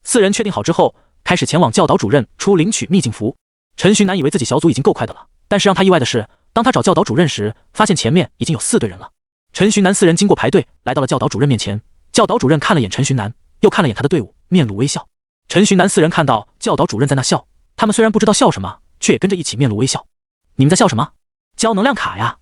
？4人确定好之后，开始前往教导主任处领取秘境符。陈寻南以为自己小组已经够快的了，但是让他意外的是，当他找教导主任时，发现前面已经有4队人了。陈寻南4人经过排队，来到了教导主任面前。教导主任看了眼陈寻南，又看了眼他的队伍，面露微笑。陈寻南4人看到教导主任在那笑，他们虽然不知道笑什么，却也跟着一起面露微笑。你们在笑什么？交能量卡呀，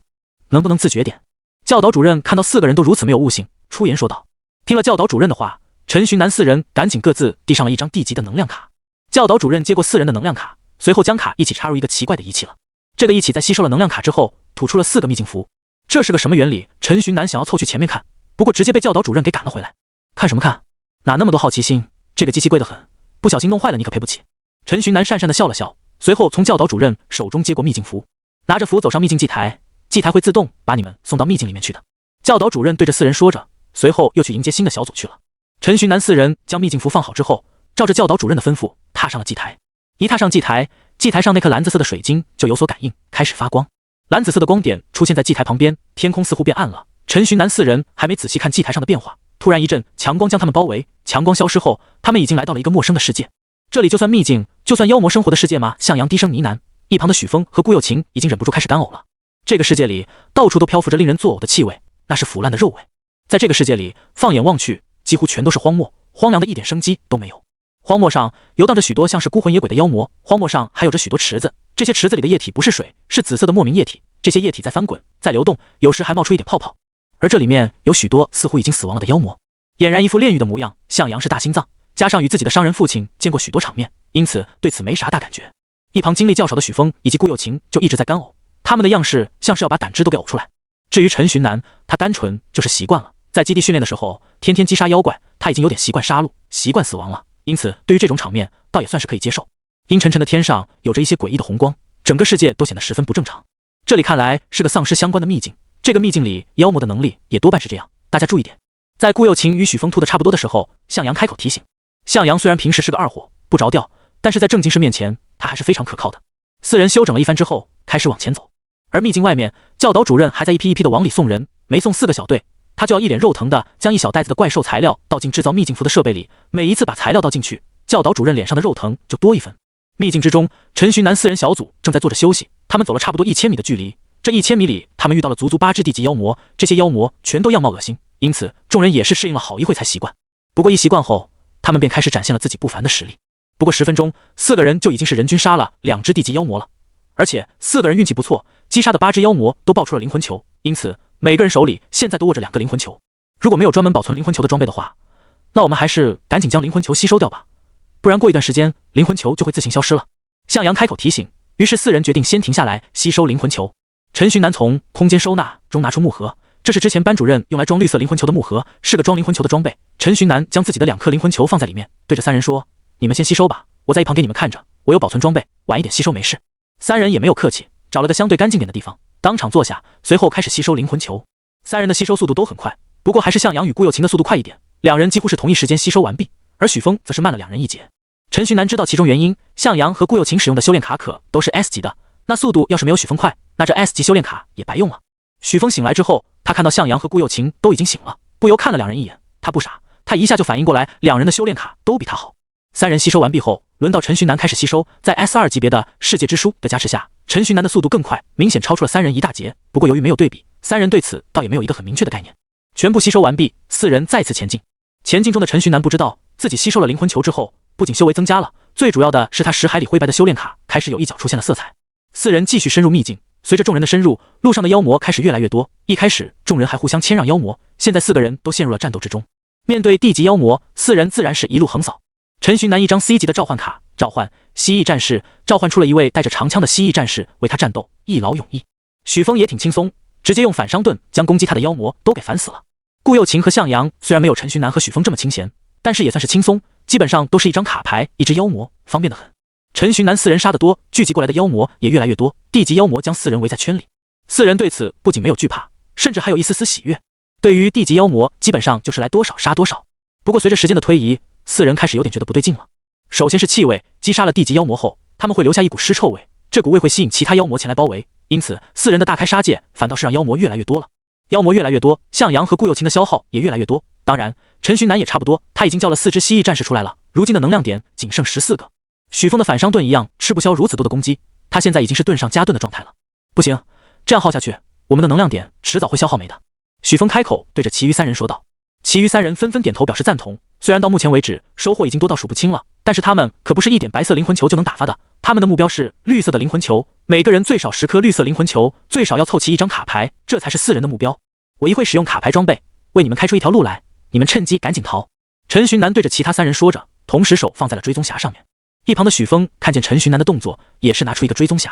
能不能自觉点？教导主任看到4个人都如此没有悟性，出言说道。听了教导主任的话，陈寻南4人赶紧各自递上了一张地级的能量卡。教导主任接过4人的能量卡，随后将卡一起插入一个奇怪的仪器了。这个仪器在吸收了能量卡之后，吐出了4个秘境符。这是个什么原理？陈寻南想要凑去前面看，不过直接被教导主任给赶了回来。看什么看？哪那么多好奇心？这个机器贵得很，不小心弄坏了你可赔不起。陈寻南讪讪地笑了笑，随后从教导主任手中接过秘境符，拿着符走上秘境祭台，祭台会自动把你们送到秘境里面去的。教导主任对着四人说着，随后又去迎接新的小组去了。陈寻南四人将秘境符放好之后，照着教导主任的吩咐踏上了祭台。一踏上祭台，祭台上那颗蓝紫色的水晶就有所感应，开始发光。蓝紫色的光点出现在祭台旁边，天空似乎变暗了。陈寻南四人还没仔细看祭台上的变化，突然一阵强光将他们包围，强光消失后，他们已经来到了一个陌生的世界。这里就算秘境，就算妖魔生活的世界吗？向阳低声呢喃，一旁的许峰和顾又晴已经忍不住开始干呕了。这个世界里到处都漂浮着令人作呕的气味，那是腐烂的肉味。在这个世界里，放眼望去，几乎全都是荒漠，荒凉的一点生机都没有。荒漠上游荡着许多像是孤魂野鬼的妖魔，荒漠上还有着许多池子，这些池子里的液体不是水，是紫色的莫名液体，这些液体在翻滚，在流动，有时还冒出一点泡泡。而这里面有许多似乎已经死亡了的妖魔，俨然一副炼狱的模样。向阳是大心脏，加上与自己的商人父亲见过许多场面，因此对此没啥大感觉。一旁经历较少的许峰以及顾又晴就一直在干呕，他们的样式像是要把胆汁都给呕出来。至于陈寻南，他单纯就是习惯了，在基地训练的时候天天击杀妖怪，他已经有点习惯杀戮，习惯死亡了，因此对于这种场面倒也算是可以接受。阴沉沉的天上有着一些诡异的红光，整个世界都显得十分不正常。这里看来是个丧尸相关的秘境，这个秘境里妖魔的能力也多半是这样，大家注意点。在顾又晴与许峰吐的差不多的时候，向阳开口提醒。向阳虽然平时是个二货，不着调，但是在正经事面前他还是非常可靠的。四人休整了一番之后开始往前走，而秘境外面教导主任还在一批一批的往里送人，没送4个小队，他就要一脸肉疼的将一小袋子的怪兽材料倒进制造秘境符的设备里，每一次把材料倒进去，教导主任脸上的肉疼就多一分。秘境之中，陈寻南4人小组正在坐着休息，他们走了差不多1000米的距离，这1000米里他们遇到了足足8只地级妖魔，这些妖魔全都样貌恶心，因此众人也是适应了好一会才习惯。不过一习惯后，他们便开始展现了自己不凡的实力。不过10分钟，4个人就已经是人均杀了2只地级妖魔了，而且4个人运气不错，击杀的8只妖魔都爆出了灵魂球，因此每个人手里现在都握着2个灵魂球。如果没有专门保存灵魂球的装备的话，那我们还是赶紧将灵魂球吸收掉吧，不然过一段时间灵魂球就会自行消失了。向阳开口提醒，于是4人决定先停下来吸收灵魂球。陈寻南从空间收纳中拿出木盒，这是之前班主任用来装绿色灵魂球的木盒，是个装灵魂球的装备。陈寻南将自己的2颗灵魂球放在里面，对着3人说：“你们先吸收吧，我在一旁给你们看着，我有保存装备，晚一点吸收没事。”3人也没有客气，找了个相对干净点的地方，当场坐下，随后开始吸收灵魂球。3人的吸收速度都很快，不过还是向阳与顾又晴的速度快一点，2人几乎是同一时间吸收完毕，而许峰则是慢了2人一截。陈寻南知道其中原因，向阳和顾又晴使用的修炼卡可都是 S 级的，那速度要是没有许峰快，那这 S 级修炼卡也白用了。许峰醒来之后，他看到向阳和顾又晴都已经醒了，不由看了2人一眼，他不傻，他一下就反应过来2人的修炼卡都比他好。3人吸收完毕后，轮到陈寻南开始吸收，在 S2 级别的世界之书的加持下，陈寻南的速度更快，明显超出了3人一大截，不过由于没有对比，3人对此倒也没有一个很明确的概念。全部吸收完毕，4人再次前进。前进中的陈寻南不知道自己吸收了灵魂球之后，不仅修为增加了，最主要的是他识海里灰白的修炼卡开始有一角出现了色彩。4人继续深入秘境，随着众人的深入，路上的妖魔开始越来越多。一开始众人还互相谦让妖魔，现在4个人都陷入了战斗之中。面对地级妖魔，4人自然是一路横扫。陈寻南一张 C 级的召唤卡，召唤蜥蜴战士，召唤出了一位带着长枪的蜥蜴战士为他战斗，一劳永逸。许峰也挺轻松，直接用反伤盾将攻击他的妖魔都给反死了。顾又晴和向阳虽然没有陈寻南和许峰这么清闲，但是也算是轻松，基本上都是一张卡牌一只妖魔，方便得很。陈寻南4人杀得多，聚集过来的妖魔也越来越多，地级妖魔将4人围在圈里。4人对此不仅没有惧怕，甚至还有一丝丝喜悦。对于地级妖魔，基本上就是来多少杀多少。不过随着时间的推移，4人开始有点觉得不对劲了。首先是气味，击杀了地级妖魔后，他们会留下一股尸臭味，这股味会吸引其他妖魔前来包围，因此4人的大开杀戒反倒是让妖魔越来越多了。妖魔越来越多，向阳和顾又晴的消耗也越来越多。当然，陈寻南也差不多，他已经叫了4只蜥蜴战士出来了，如今的能量点仅剩14个。许峰的反伤盾一样吃不消如此多的攻击，他现在已经是盾上加盾的状态了。不行，这样耗下去，我们的能量点迟早会消耗没的。许峰开口对着其余3人说道。其余3人纷纷点头表示赞同。虽然到目前为止收获已经多到数不清了，但是他们可不是一点白色灵魂球就能打发的，他们的目标是绿色的灵魂球，每个人最少10颗绿色灵魂球，最少要凑齐1张卡牌，这才是4人的目标。我一会使用卡牌装备为你们开出一条路来，你们趁机赶紧逃。陈寻南对着其他3人说着，同时手放在了追踪匣上面。一旁的许峰看见陈寻南的动作，也是拿出一个追踪匣。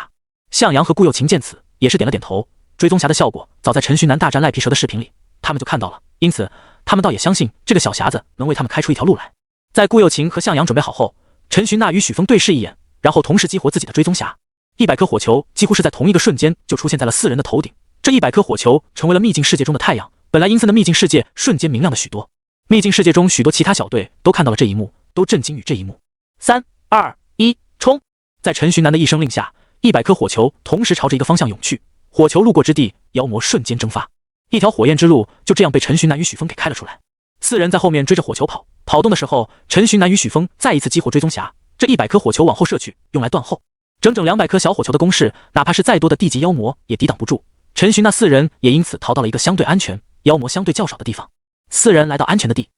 向阳和顾又晴见此，也是点了点头。追踪匣的效果，早在陈寻南大战赖皮蛇的视频里，他们就看到了，因此他们倒也相信这个小匣子能为他们开出一条路来。在顾又晴和向阳准备好后，陈寻那与许峰对视一眼，然后同时激活自己的追踪匣。100颗火球几乎是在同一个瞬间就出现在了4人的头顶，这100颗火球成为了秘境世界中的太阳，本来阴森的秘境世界瞬间明亮了许多。秘境世界中许多其他小队都看到了这一幕，都震惊于这一幕。3、2、1，冲！在陈寻南的一声令下，100颗火球同时朝着一个方向涌去。火球路过之地，妖魔瞬间蒸发，一条火焰之路就这样被陈寻南与许峰给开了出来。4人在后面追着火球跑，跑动的时候，陈寻南与许峰再一次激活追踪匣，这100颗火球往后射去，用来断后。整整200颗小火球的攻势，哪怕是再多的地级妖魔也抵挡不住。陈寻那4人也因此逃到了一个相对安全、妖魔相对较少的地方。4人来到安全的地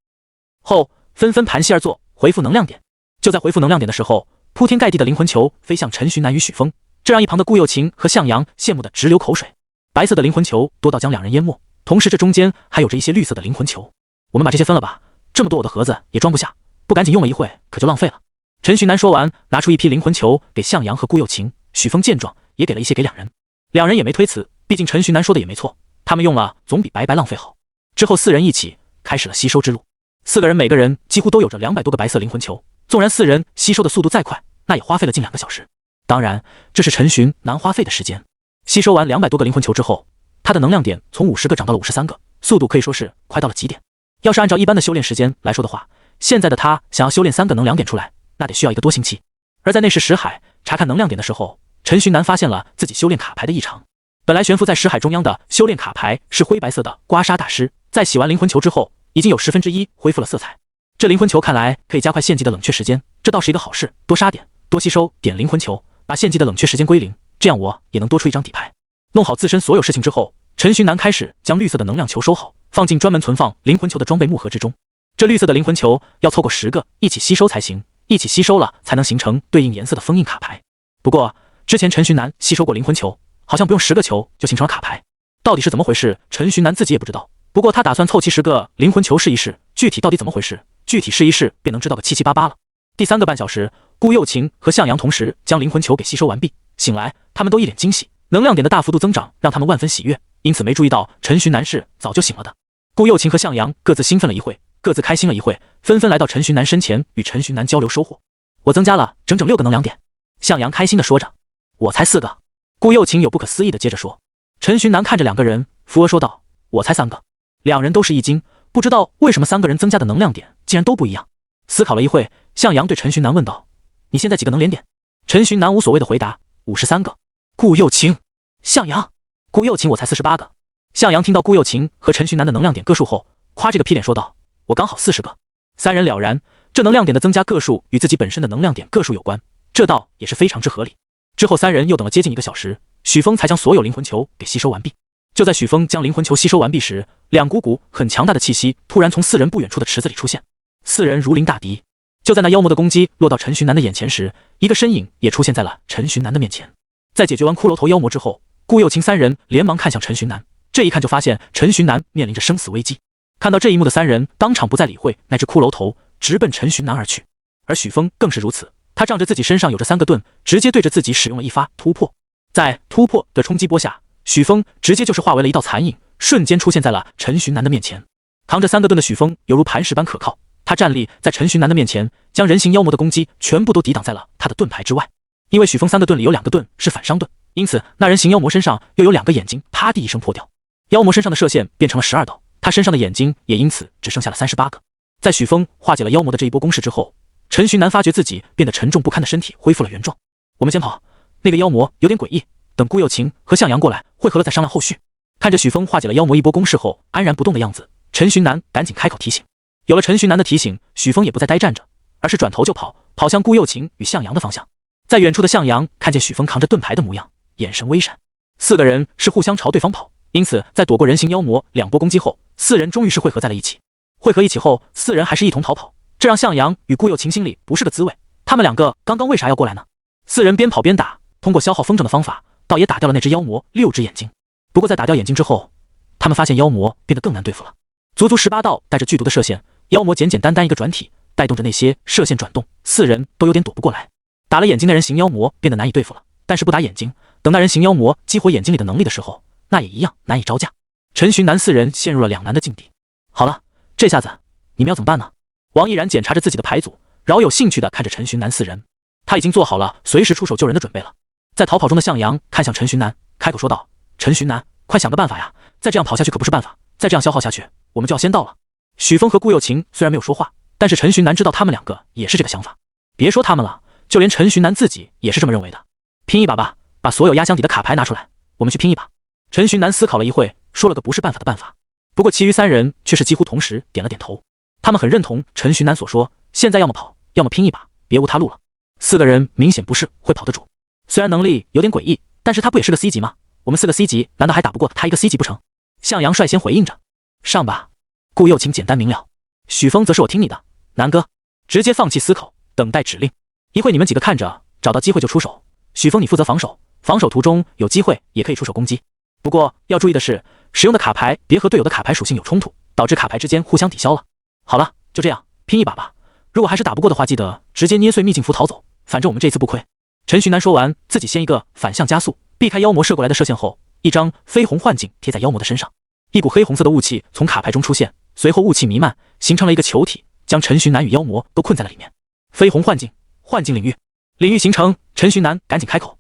后，纷纷盘膝而坐，回复能量点。就在回复能量点的时候，铺天盖地的灵魂球飞向陈寻南与许峰，这让一旁的顾又晴和向阳羡慕的直流口水。白色的灵魂球多到将两人淹没，同时这中间还有着一些绿色的灵魂球。我们把这些分了吧，这么多我的盒子也装不下，不赶紧用了一会可就浪费了。陈寻南说完，拿出一批灵魂球给向阳和顾又晴。许峰见状也给了一些给两人，两人也没推辞，毕竟陈寻南说的也没错，他们用了总比白白浪费好。之后4人一起开始了吸收之路，4个人每个人几乎都有着200多个白色灵魂球，纵然4人吸收的速度再快，那也花费了近2个小时。当然，这是陈寻南花费的时间。吸收完200多个灵魂球之后，他的能量点从50个涨到了53个，速度可以说是快到了极点。要是按照一般的修炼时间来说的话，现在的他想要修炼3个能量点出来，那得需要1个多星期。而在那时石海查看能量点的时候，陈寻南发现了自己修炼卡牌的异常。本来悬浮在石海中央的修炼卡牌是灰白色的刮痧大师，在洗完灵魂球之后，已经有1/10恢复了色彩。这灵魂球看来可以加快献祭的冷却时间，这倒是一个好事，多杀点，多吸收点灵魂球，把献祭的冷却时间归零，这样我也能多出一张底牌。弄好自身所有事情之后，陈寻南开始将绿色的能量球收好，放进专门存放灵魂球的装备木盒之中。这绿色的灵魂球要凑够10个一起吸收才行，一起吸收了才能形成对应颜色的封印卡牌。不过之前陈寻南吸收过灵魂球，好像不用10个球就形成了卡牌，到底是怎么回事？陈寻南自己也不知道。不过他打算凑齐10个灵魂球试一试，具体到底怎么回事，具体试一试便能知道个七七八八了。第3个半小时，顾又晴和向阳同时将灵魂球给吸收完毕，醒来他们都一脸惊喜，能量点的大幅度增长让他们万分喜悦，因此没注意到陈寻南是早就醒了的。顾又晴和向阳各自兴奋了一会，各自开心了一会，纷纷来到陈寻南身前与陈寻南交流收获。我增加了整整6个能量点，向阳开心地说着。我才4个。顾又晴有不可思议地接着说。陈寻南看着2个人，扶额说道，我才3个。2人都是一惊，不知道为什么3个人增加的能量点竟然都不一样。思考了一会，向阳对陈寻南问道，你现在几个能连点？陈寻南无所谓的回答，53个。顾又晴、向阳、顾又晴我才48个。向阳听到顾又晴和陈寻南的能量点个数后，夸这个屁脸说道，我刚好40个。3人了然，这能量点的增加个数与自己本身的能量点个数有关，这倒也是非常之合理。之后3人又等了接近1个小时，许峰才将所有灵魂球给吸收完毕。就在许峰将灵魂球吸收完毕时，2股股很强大的气息突然从4人不远处的池子里出现，4人如临大敌。就在那妖魔的攻击落到陈寻南的眼前时，一个身影也出现在了陈寻南的面前。在解决完骷髅头妖魔之后，顾又晴3人连忙看向陈寻南，这一看就发现陈寻南面临着生死危机。看到这一幕的3人当场不再理会那只骷髅头，直奔陈寻南而去。而许峰更是如此，他仗着自己身上有着3个盾，直接对着自己使用了一发突破。在突破的冲击波下，许峰直接就是化为了一道残影，瞬间出现在了陈寻南的面前。扛着3个盾的许峰犹如磐石般可靠，他站立在陈寻南的面前，将人形妖魔的攻击全部都抵挡在了他的盾牌之外。因为许峰3个盾里有2个盾是反伤盾，因此那人形妖魔身上又有2个眼睛啪地一声破掉，妖魔身上的射线变成了12道，他身上的眼睛也因此只剩下了38个。在许峰化解了妖魔的这一波攻势之后，陈寻南发觉自己变得沉重不堪的身体恢复了原状。我们先跑，那个妖魔有点诡异，等顾又晴和向阳过来会合了再商量后续。看着许峰化解了妖魔一波攻势后安然不动的样子，陈寻南赶紧开口提醒。有了陈寻南的提醒，许峰也不再呆站着，而是转头就跑，跑向顾又晴与向阳的方向。在远处的向阳看见许峰扛着盾牌的模样，眼神微闪。4个人是互相朝对方跑，因此在躲过人形妖魔2波攻击后，4人终于是汇合在了一起。汇合一起后，4人还是一同逃跑，这让向阳与顾又晴心里不是个滋味。他们2个刚刚为啥要过来呢？4人边跑边打，通过消耗风筝的方法，倒也打掉了那只妖魔6只眼睛。不过在打掉眼睛之后，他们发现妖魔变得更难对付了。足足18道带着剧毒的射线，妖魔简简单单一个转体，带动着那些射线转动，4人都有点躲不过来。打了眼睛的人形妖魔变得难以对付了，但是不打眼睛，等那人形妖魔激活眼睛里的能力的时候，那也一样难以招架。陈寻南4人陷入了两难的境地。好了，这下子你们要怎么办呢？王毅然检查着自己的牌组，饶有兴趣地看着陈寻南4人，他已经做好了随时出手救人的准备了。在逃跑中的向阳看向陈寻南，开口说道：陈寻南，快想个办法呀，再这样跑下去可不是办法，再这样消耗下去，我们就要先到了。许峰和顾又晴虽然没有说话，但是陈寻南知道他们两个也是这个想法。别说他们了，就连陈寻南自己也是这么认为的。拼一把吧，把所有压箱底的卡牌拿出来，我们去拼一把。陈寻南思考了一会，说了个不是办法的办法。不过其余三人却是几乎同时点了点头，他们很认同陈寻南所说，现在要么跑，要么拼一把，别无他路了。四个人明显不是会跑得住，虽然能力有点诡异，但是他不也是个 C 级吗？我们四个 C 级难道还打不过他一个 C 级不成？向阳率先回应着，上吧。顾又晴简单明了，许峰则是我听你的，南哥直接放弃思考，等待指令。一会你们几个看着，找到机会就出手。许峰你负责防守，防守途中有机会也可以出手攻击。不过要注意的是，使用的卡牌别和队友的卡牌属性有冲突，导致卡牌之间互相抵消了。好了，就这样，拼一把吧。如果还是打不过的话，记得直接捏碎秘境符逃走，反正我们这次不亏。陈徐南说完，自己先一个反向加速，避开妖魔射过来的射线后，一张绯红幻境贴在妖魔的身上，一股黑红色的雾气从卡牌中出现，随后雾气弥漫，形成了一个球体，将陈徐南与妖魔都困在了里面。绯红幻境，幻境领域，领域形成，陈徐南赶紧开口：“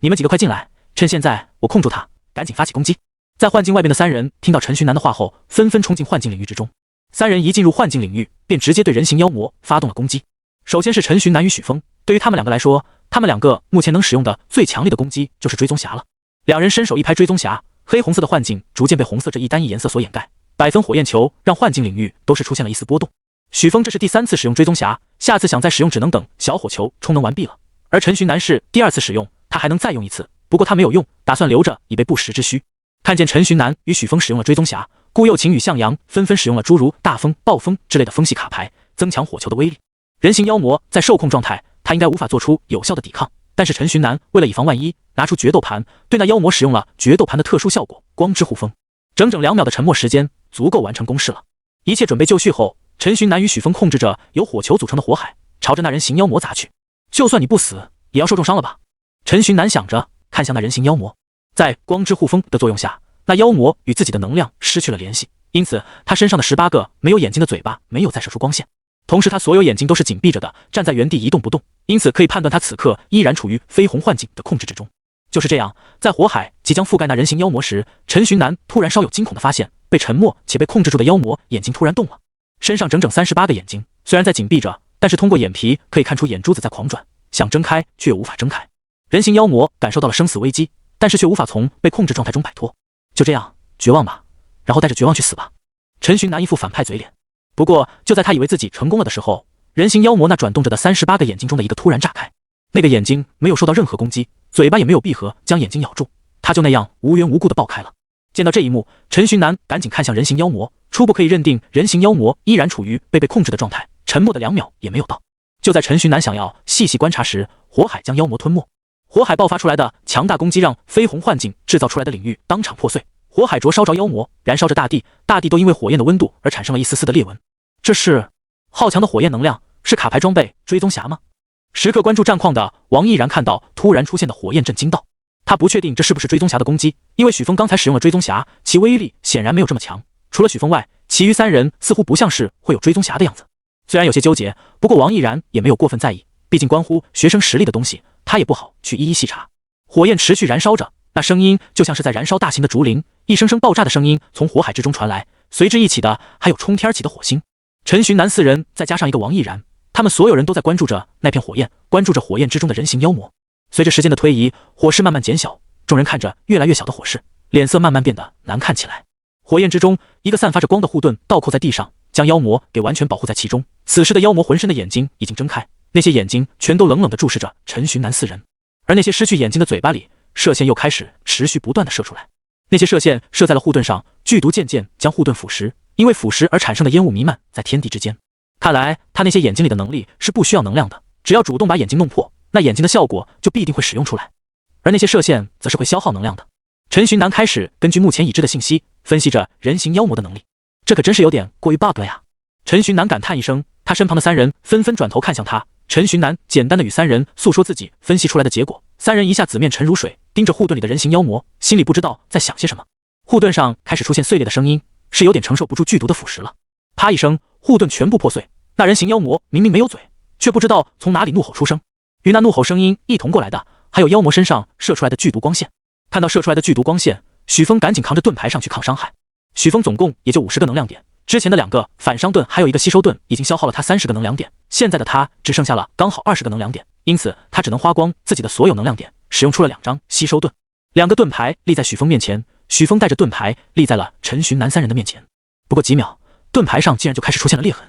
你们几个快进来，趁现在我控住他，赶紧发起攻击。”在幻境外边的三人听到陈徐南的话后，纷纷冲进幻境领域之中。三人一进入幻境领域，便直接对人形妖魔发动了攻击。首先是陈徐南与许峰，对于他们两个来说，他们两个目前能使用的最强力的攻击就是追踪匣了。两人伸手一拍追踪匣，黑红色的幻境逐渐被红色这一单一颜色所掩盖，百分火焰球让幻境领域都是出现了一丝波动。许峰这是第3次使用追踪匣，下次想再使用只能等小火球充能完毕了。而陈徐南是第2次使用，他还能再用一次，不过他没有用，打算留着以备不时之需。看见陈徐南与许峰使用了追踪匣，顾又晴与向阳纷纷使用了诸如大风、暴风之类的风系卡牌，增强火球的威力。人形妖魔在受控状态，他应该无法做出有效的抵抗，但是陈徐南为了以防万一，拿出决斗盘，对那妖魔使用了决斗盘的特殊效果——光之护风。整整2秒的沉默时间，足够完成攻势了。一切准备就绪后，陈徐南与许峰控制着由火球组成的火海，朝着那人形妖魔砸去。就算你不死，也要受重伤了吧？陈徐南想着，看向那人形妖魔。在光之护风的作用下，那妖魔与自己的能量失去了联系，因此他身上的18个没有眼睛的嘴巴没有再射出光线，同时他所有眼睛都是紧闭着的，站在原地一动不动，因此可以判断他此刻依然处于绯红幻境的控制之中。就是这样，在火海即将覆盖那人形妖魔时，陈徐南突然稍有惊恐的发现，被沉默且被控制住的妖魔眼睛突然动了，身上整整38个眼睛，虽然在紧闭着，但是通过眼皮可以看出眼珠子在狂转，想睁开却又无法睁开。人形妖魔感受到了生死危机，但是却无法从被控制状态中摆脱。就这样，绝望吧，然后带着绝望去死吧。陈徐南一副反派嘴脸。不过就在他以为自己成功了的时候，人形妖魔那转动着的38个眼睛中的一个突然炸开，那个眼睛没有受到任何攻击，嘴巴也没有闭合将眼睛咬住，他就那样无缘无故的爆开了。见到这一幕，陈徐南赶紧看向人形妖魔，初步可以认定人形妖魔依然处于被控制的状态，沉默的2秒也没有到。就在陈徐南想要细细观察时，火海将妖魔吞没。火海爆发出来的强大攻击让绯红幻境制造出来的领域当场破碎，火海灼烧着妖魔，燃烧着大地，大地都因为火焰的温度而产生了一丝丝的裂纹。这是好强的火焰能量，是卡牌装备追踪匣吗？时刻关注战况的王毅然看到突然出现的火焰阵惊到，他不确定这是不是追踪匣的攻击，因为许峰刚才使用了追踪匣，其威力显然没有这么强。除了许峰外，其余3人似乎不像是会有追踪匣的样子。虽然有些纠结，不过王毅然也没有过分在意，毕竟关乎学生实力的东西，他也不好去一一细查。火焰持续燃烧着，那声音就像是在燃烧大型的竹林，一声声爆炸的声音从火海之中传来，随之一起的还有冲天起的火星。陈徐南4人再加上一个王毅然，他们所有人都在关注着那片火焰，关注着火焰之中的人形妖魔。随着时间的推移，火势慢慢减小，众人看着越来越小的火势，脸色慢慢变得难看起来。火焰之中，一个散发着光的护盾倒扣在地上，将妖魔给完全保护在其中。此时的妖魔浑身的眼睛已经睁开，那些眼睛全都冷冷地注视着陈徐南4人，而那些失去眼睛的嘴巴里，射线又开始持续不断地射出来。那些射线射在了护盾上，剧毒渐渐将护盾腐蚀，因为腐蚀而产生的烟雾弥漫在天地之间。看来他那些眼睛里的能力是不需要能量的，只要主动把眼睛弄破，那眼睛的效果就必定会使用出来。而那些射线则是会消耗能量的。陈徐南开始根据目前已知的信息分析着人形妖魔的能力，这可真是有点过于 bug 了呀。陈徐南感叹一声，他身旁的3人纷纷转头看向他。陈徐南简单的与3人诉说自己分析出来的结果，3人一下子面沉如水，盯着护盾里的人形妖魔，心里不知道在想些什么。护盾上开始出现碎裂的声音，是有点承受不住剧毒的腐蚀了。啪一声，护盾全部破碎。那人形妖魔明明没有嘴，却不知道从哪里怒吼出声。与那怒吼声音一同过来的，还有妖魔身上射出来的剧毒光线。看到射出来的剧毒光线，许峰赶紧扛着盾牌上去抗伤害。许峰总共也就50个能量点，之前的2个反伤盾还有1个吸收盾已经消耗了他30个能量点，现在的他只剩下了刚好20个能量点，因此他只能花光自己的所有能量点，使用出了2张吸收盾。2个盾牌立在许峰面前，许峰带着盾牌立在了陈寻南3人的面前。不过几秒，盾牌上竟然就开始出现了裂痕。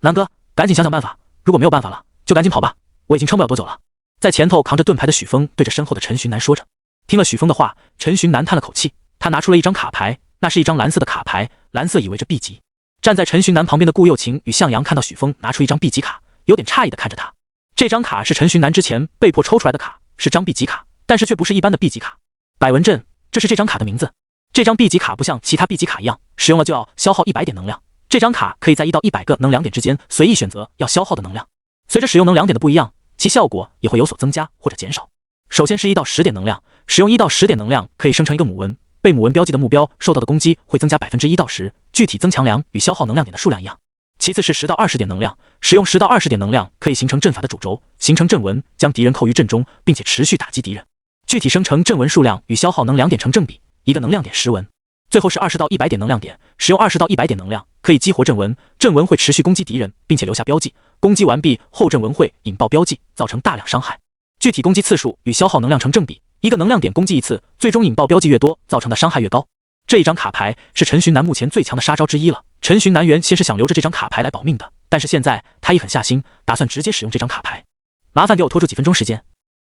南哥，赶紧想想办法，如果没有办法了，就赶紧跑吧，我已经撑不了多久了。在前头扛着盾牌的许峰对着身后的陈寻南说着。听了许峰的话，陈寻南叹了口气，他拿出了一张卡牌，那是一张蓝色的卡牌，蓝色意味着 B 级。站在陈寻南旁边的顾又晴与向阳看到许峰拿出一张 B 级卡，有点诧异的看着他。这张卡是陈寻南之前被迫抽出来的卡，是张 B 级卡，但是却不是一般的 B 级卡。百文阵，这是这张卡的名字。这张 B 级卡不像其他 B 级卡一样，使用了就要消耗100点能量。这张卡可以在1到100个能量点之间随意选择要消耗的能量，随着使用能量点的不一样，其效果也会有所增加或者减少。首先是1到10点能量，使用1到10点能量可以生成一个母纹，被母纹标记的目标受到的攻击会增加1%到10%，具体增强量与消耗能量点的数量一样。其次是10到20点能量，使用10到20点能量可以形成阵法的主轴，形成阵纹，将敌人扣于阵中，并且持续打击敌人。具体生成阵纹数量与消耗能量点成正比，一个能量点10纹。最后是20到100点能量点，使用20到100点能量可以激活阵纹，阵纹会持续攻击敌人，并且留下标记，攻击完毕后阵纹会引爆标记，造成大量伤害。具体攻击次数与消耗能量成正比，一个能量点攻击1次，最终引爆标记越多，造成的伤害越高。这一张卡牌是陈寻南目前最强的杀招之一了。陈寻南原先是想留着这张卡牌来保命的，但是现在他也狠下心，打算直接使用这张卡牌。麻烦给我拖住几分钟时间。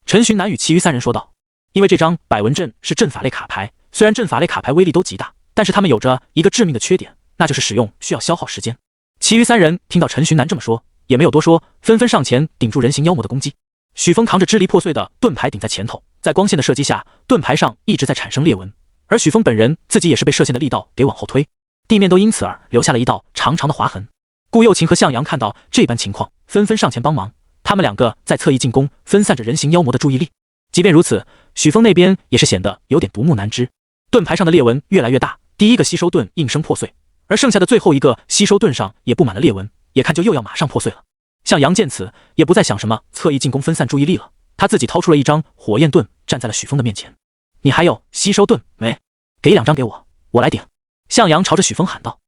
陈寻南与其余3人说道。因为这张百文阵是阵法类卡牌，虽然阵法类卡牌威力都极大，但是他们有着一个致命的缺点，那就是使用需要消耗时间。其余3人听到陈寻南这么说，也没有多说，纷纷上前顶住人形妖魔的攻击。许峰扛着支离破碎的盾牌顶在前头，在光线的射击下，盾牌上一直在产生裂纹，而许峰本人自己也是被射线的力道给往后推，地面都因此而留下了一道长长的划痕。顾又晴和向阳看到这般情况，纷纷上前帮忙，他们2个在侧翼进攻，分散着人形妖魔的注意力。即便如此，许峰那边也是显得有点独木难支，盾牌上的裂纹越来越大，第1个吸收盾应声破碎，而剩下的最后1个吸收盾上也布满了裂纹，眼看就又要马上破碎了。向阳见此，也不再想什么侧翼进攻分散注意力了，他自己掏出了一张火焰盾，站在了许峰的面前。你还有吸收盾没？给2张给我，我来顶。向阳朝着许峰喊道。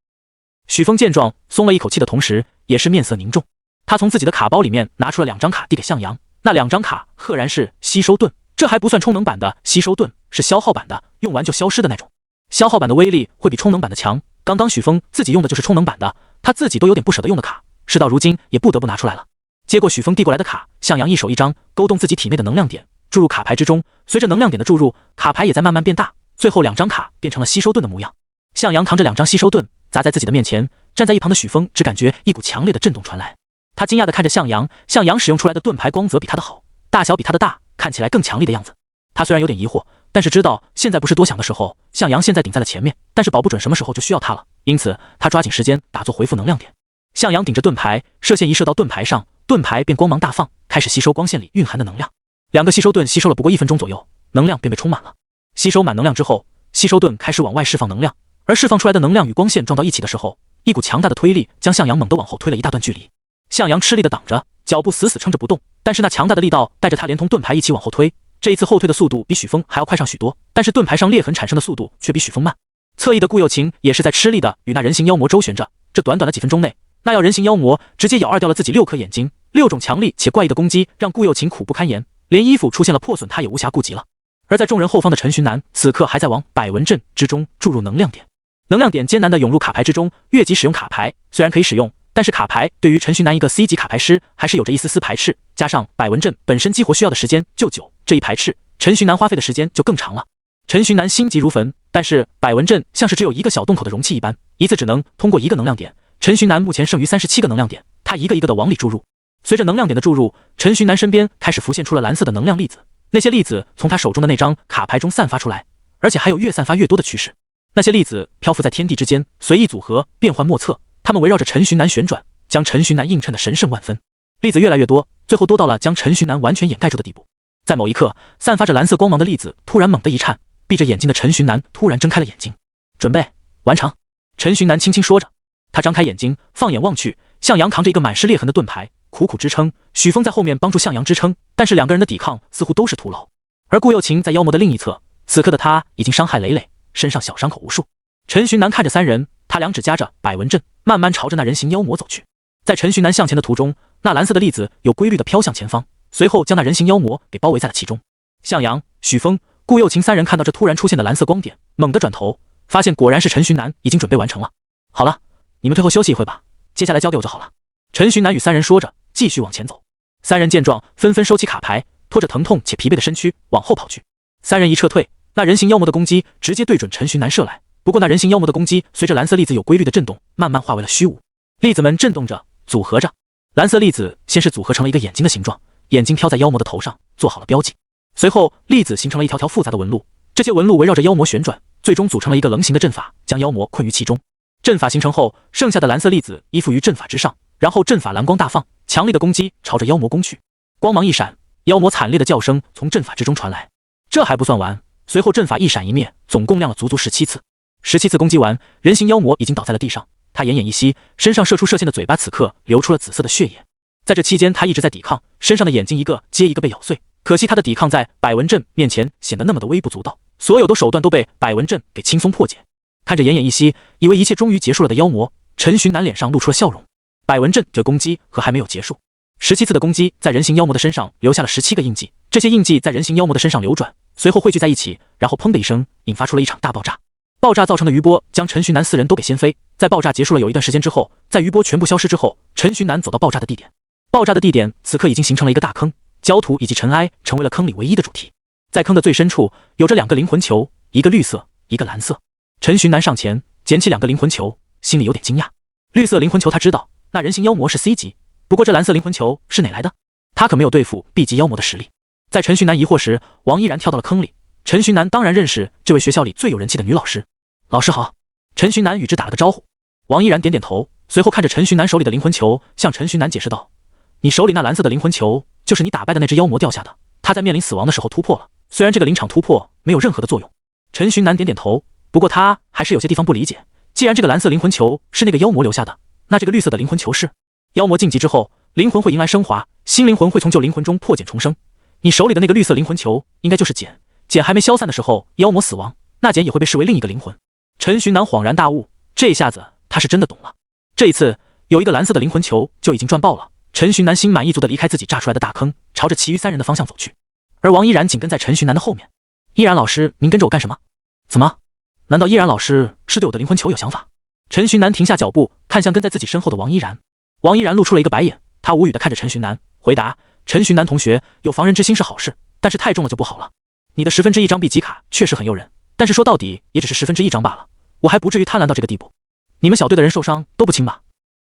许峰见状，松了一口气的同时，也是面色凝重。他从自己的卡包里面拿出了2张卡递给向阳，那2张卡赫然是吸收盾，这还不算充能版的吸收盾，是消耗版的，用完就消失的那种。消耗版的威力会比充能版的强，刚刚许峰自己用的就是充能版的，他自己都有点不舍得用的卡，事到如今也不得不拿出来了。接过许峰递过来的卡，向阳一手一张，勾动自己体内的能量点，注入卡牌之中，随着能量点的注入，卡牌也在慢慢变大，最后2张卡变成了吸收盾的模样。向阳扛着2张吸收盾砸在自己的面前，站在一旁的许峰只感觉一股强烈的震动传来，他惊讶地看着向阳，向阳使用出来的盾牌光泽比他的好，大小比他的大，看起来更强力的样子。他虽然有点疑惑，但是知道现在不是多想的时候，向阳现在顶在了前面，但是保不准什么时候就需要他了，因此他抓紧时间打做回复能量点。向阳顶着盾牌，射线一射到盾牌上，盾牌便光芒大放，开始吸收光线里蕴含的能量。2个吸收盾吸收了不过1分钟左右，能量便被充满了。吸收满能量之后，吸收盾开始往外释放能量，而释放出来的能量与光线撞到一起的时候，一股强大的推力将向阳猛地往后推了一大段距离。向阳吃力地挡着，脚步死死撑着不动，但是那强大的力道带着他连同盾牌一起往后推，这一次后退的速度比许峰还要快上许多，但是盾牌上裂痕产生的速度却比许峰慢。侧翼的顾又晴也是在吃力地与那人形妖魔周旋着，这短短的几分钟内，那要人形妖魔直接咬2掉了自己6颗眼睛，6种强力且怪异的攻击让顾又晴苦不堪言，连衣服出现了破损他也无暇顾及了。而在众人后方的陈寻南此刻还在往百文阵之中注入能量点，能量点艰难地涌入卡牌之中，越级使用卡牌虽然可以使用，但是卡牌对于陈寻南一个 C 级卡牌师还是有着一丝丝排斥，加上百文阵本身激活需要的时间就久，这一排斥陈寻南花费的时间就更长了。陈寻南心急如焚，但是百文阵像是只有一个小洞口的容器一般，一次只能通过1个能量点，陈寻南目前剩余37个能量点，他一个一个的往里注入。随着能量点的注入，陈寻南身边开始浮现出了蓝色的能量粒子，那些粒子从他手中的那张卡牌中散发出来，而且还有越散发越多的趋势。那些粒子漂浮在天地之间，随意组合，变幻莫测，它们围绕着陈寻南旋转，将陈寻南映衬得神圣万分。粒子越来越多，最后多到了将陈寻南完全掩盖住的地步。在某一刻，散发着蓝色光芒的粒子突然猛地一颤，闭着眼睛的陈寻南突然睁开了眼睛。准备完成。陈寻南轻轻说着，他张开眼睛，放眼望去，向阳扛着一个满是裂痕的盾牌，苦苦支撑。许峰在后面帮助向阳支撑，但是2个人的抵抗似乎都是徒劳。而顾又晴在妖魔的另一侧，此刻的他已经伤害累累，身上小伤口无数。陈寻南看着三人，他两指夹着百文阵，慢慢朝着那人形妖魔走去。在陈寻南向前的途中，那蓝色的粒子有规律的飘向前方，随后将那人形妖魔给包围在了其中。向阳、许峰、顾又晴三人看到这突然出现的蓝色光点，猛地转头，发现果然是陈寻南已经准备完成了。好了，你们退后休息一会吧，接下来交给我就好了。陈寻南与三人说着，继续往前走。三人见状，纷纷收起卡牌，拖着疼痛且疲惫的身躯往后跑去。三人一撤退，那人形妖魔的攻击直接对准陈寻南射来。不过那人形妖魔的攻击随着蓝色粒子有规律的震动，慢慢化为了虚无。粒子们震动着，组合着。蓝色粒子先是组合成了一个眼睛的形状，眼睛飘在妖魔的头上，做好了标记。随后，粒子形成了一条条复杂的纹路，这些纹路围绕着妖魔旋转，最终组成了一个棱形的阵法，将妖魔困于其中。阵法形成后，剩下的蓝色粒子依附于阵法之上，然后阵法蓝光大放，强力的攻击朝着妖魔攻去。光芒一闪，妖魔惨烈的叫声从阵法之中传来。这还不算完，随后阵法一闪一灭，总共亮了足足17次。17次攻击完，人形妖魔已经倒在了地上。他奄奄一息，身上射出射线的嘴巴此刻流出了紫色的血液。在这期间，他一直在抵抗，身上的眼睛一个接一个被咬碎。可惜他的抵抗在百文阵面前显得那么的微不足道，所有的手段都被百文阵给轻松破解。看着奄奄一息，以为一切终于结束了的妖魔，陈寻南脸上露出了笑容。百文阵这攻击可还没有结束，17次的攻击在人形妖魔的身上留下了17个印记，这些印记在人形妖魔的身上流转，随后汇聚在一起，然后砰的一声，引发出了一场大爆炸。爆炸造成的余波将陈寻南四人都给掀飞。在爆炸结束了有一段时间之后，在余波全部消失之后，陈寻南走到爆炸的地点。爆炸的地点此刻已经形成了一个大坑，焦土以及尘埃成为了坑里唯一的主题。在坑的最深处有着2个灵魂球，一个绿色，一个蓝色。陈寻南上前捡起2个灵魂球，心里有点惊讶。绿色灵魂球他知道，那人形妖魔是 C 级，不过这蓝色灵魂球是哪来的？他可没有对付 B 级妖魔的实力。在陈寻南疑惑时，王依然跳到了坑里。陈寻南当然认识这位学校里最有人气的女老师。老师好。陈寻南与之打了个招呼。王依然点点头，随后看着陈寻南手里的灵魂球，向陈寻南解释道：你手里那蓝色的灵魂球就是你打败的那只妖魔掉下的，他在面临死亡的时候突破了，虽然这个临场突破没有任何的作用。陈寻南点点头，不过他还是有些地方不理解，既然这个蓝色灵魂球是那个妖魔留下的，那这个绿色的灵魂球是？妖魔晋级之后，灵魂会迎来升华，新灵魂会从旧灵魂中破茧重生，你手里的那个绿色灵魂球应该就是茧，茧还没消散的时候，妖魔死亡，那茧也会被视为另一个灵魂。陈寻南恍然大悟，这下子他是真的懂了。这一次有一个蓝色的灵魂球就已经赚爆了。陈寻南心满意足地离开自己炸出来的大坑，朝着其余3人的方向走去。而王依然紧跟在陈寻南的后面。依然老师，您跟着我干什么？怎么？难道依然老师是对我的灵魂球有想法？陈寻南停下脚步，看向跟在自己身后的王依然。王依然露出了一个白眼，他无语地看着陈寻南，回答：陈寻南同学，有防人之心是好事，但是太重了就不好了。你的1/10张 B 级卡确实很诱人，但是说到底也只是1/10张罢了，我还不至于贪婪到这个地步。你们小队的人受伤都不轻吧？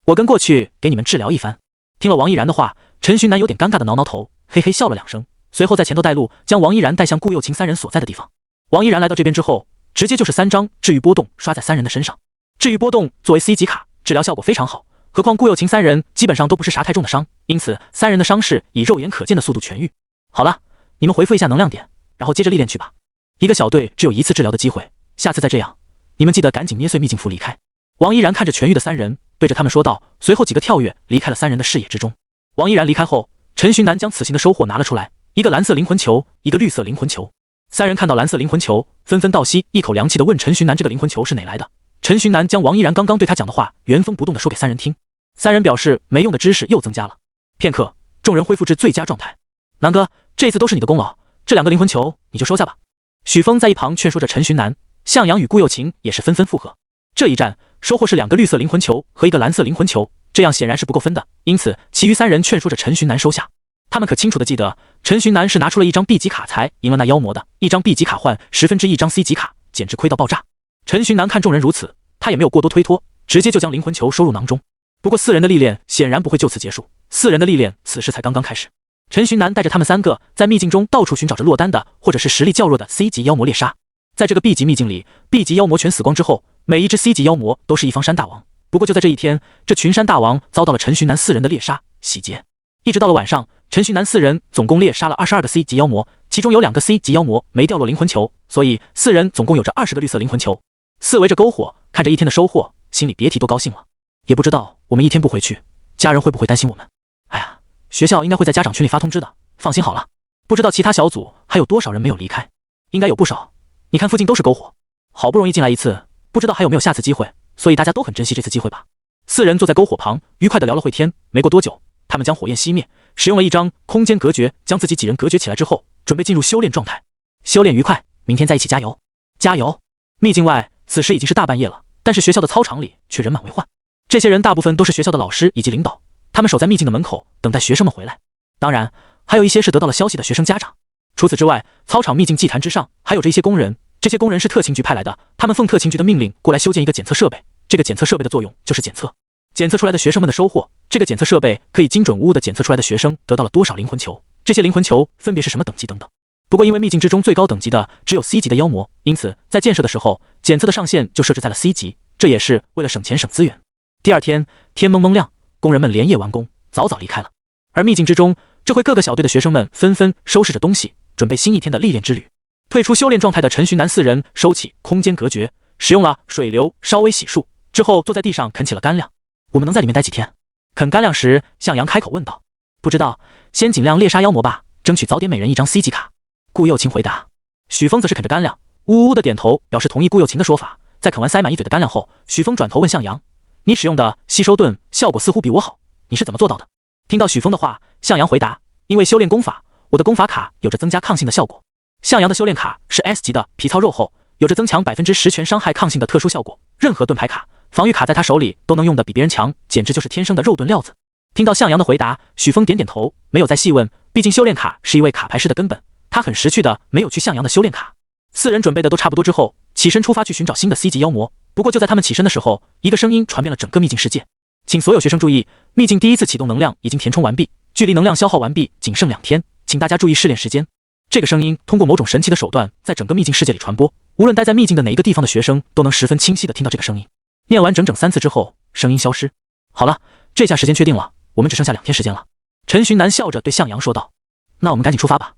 我跟过去给你们治疗一番。听了王依然的话，陈寻南有点尴尬的挠挠头，嘿嘿笑了2声，随后在前头带路，将王依然带向顾又晴3人所在的地方。王依然来到这边之后，直接就是3张治愈波动刷在3人的身上。治愈波动作为 C 级卡，治疗效果非常好，何况顾又晴3人基本上都不是啥太重的伤，因此3人的伤势以肉眼可见的速度痊愈。好了，你们回复一下能量点，然后接着历练去吧。一个小队只有1次治疗的机会，下次再这样，你们记得赶紧捏碎秘境符离开。王依然看着痊愈的3人，对着他们说道，随后几个跳跃离开了3人的视野之中。王依然离开后，陈寻南将此行的收获拿了出来，一个蓝色灵魂球，一个绿色灵魂球。3人看到蓝色灵魂球，纷纷倒吸一口凉气地问陈寻南这个灵魂球是哪来的。陈寻南将王依然刚刚对他讲的话原封不动地说给3人听。3人表示没用的知识又增加了。片刻，众人恢复至最佳状态。南哥，这次都是你的功劳，这2个灵魂球你就收下吧。许峰在一旁劝说着陈寻南，向阳与顾又晴也是纷纷附和。这一战收获是2个绿色灵魂球和一个蓝色灵魂球，这样显然是不够分的，因此其余3人劝说着陈寻南收下。他们可清楚地记得，陈寻南是拿出了1张 B 级卡才赢了那妖魔的，1张 B 级卡换1/10张 C 级卡，简直亏到爆炸。陈寻南看众人如此，他也没有过多推脱，直接就将灵魂球收入囊中。不过4人的历练显然不会就此结束，4人的历练此时才刚刚开始。陈寻南带着他们3个在秘境中到处寻找着落单的或者是实力较弱的 C 级妖魔猎杀。在这个 B 级秘境里， B 级妖魔全死光之后，每一只 C 级妖魔都是一方山大王。不过就在这一天，这群山大王遭到了陈寻南4人的猎杀洗劫。一直到了晚上，陈寻南4人总共猎杀了22个 C 级妖魔，其中有2个 C 级妖魔没掉落灵魂球，所以4人总共有着20个绿色灵魂球。4围着篝火，看着一天的收获，心里别提多高兴了。也不知道我们一天不回去，家人会不会担心我们？哎呀，学校应该会在家长群里发通知的，放心好了。不知道其他小组还有多少人没有离开，应该有不少。你看附近都是篝火，好不容易进来一次，不知道还有没有下次机会，所以大家都很珍惜这次机会吧。4人坐在篝火旁，愉快地聊了会天。没过多久，他们将火焰熄灭，使用了一张空间隔绝，将自己几人隔绝起来之后，准备进入修炼状态。修炼愉快，明天再一起加油！加油！秘境外，此时已经是大半夜了，但是学校的操场里却人满为患。这些人大部分都是学校的老师以及领导，他们守在秘境的门口，等待学生们回来。当然，还有一些是得到了消息的学生家长。除此之外，操场秘境祭坛之上还有着一些工人，这些工人是特勤局派来的，他们奉特勤局的命令过来修建一个检测设备。这个检测设备的作用就是检测出来的学生们的收获。这个检测设备可以精准无误地检测出来的学生得到了多少灵魂球，这些灵魂球分别是什么等级等等。不过因为秘境之中最高等级的只有 C 级的妖魔，因此在建设的时候，检测的上限就设置在了 C 级，这也是为了省钱省资源。第二天，天蒙蒙亮，工人们连夜完工，早早离开了。而秘境之中，这回各个小队的学生们纷纷收拾着东西，准备新一天的历练之旅。退出修炼状态的陈寻南4人收起空间隔绝，使用了水流稍微洗漱之后，坐在地上啃起了干粮。我们能在里面待几天？啃干粮时，向阳开口问道。不知道，先尽量猎杀妖魔吧，争取早点每人一张 C 级卡。顾又晴回答。许峰则是啃着干粮，呜呜的点头表示同意顾又晴的说法。在啃完塞满一嘴的干粮后，许峰转头问向阳：你使用的吸收盾效果似乎比我好，你是怎么做到的？听到许峰的话，向阳回答：因为修炼功法，我的功法卡有着增加抗性的效果。向阳的修炼卡是 S 级的皮糙肉厚，有着增强10%全伤害抗性的特殊效果，任何盾牌卡、防御卡在他手里都能用得比别人强，简直就是天生的肉盾料子。听到向阳的回答，许峰点点头，没有再细问，毕竟修炼卡是一位卡牌师的根本，他很识趣的没有去向阳的修炼卡。4人准备的都差不多之后，起身出发去寻找新的 C 级妖魔。不过就在他们起身的时候，一个声音传遍了整个秘境世界，请所有学生注意，秘境第一次启动能量已经填充完毕，距离能量消耗完毕仅剩2天，请大家注意试炼时间。这个声音通过某种神奇的手段在整个秘境世界里传播，无论待在秘境的哪一个地方的学生都能十分清晰地听到这个声音。念完整整3次之后，声音消失。好了，这下时间确定了，我们只剩下2天时间了。陈寻南笑着对向阳说道。那我们赶紧出发吧。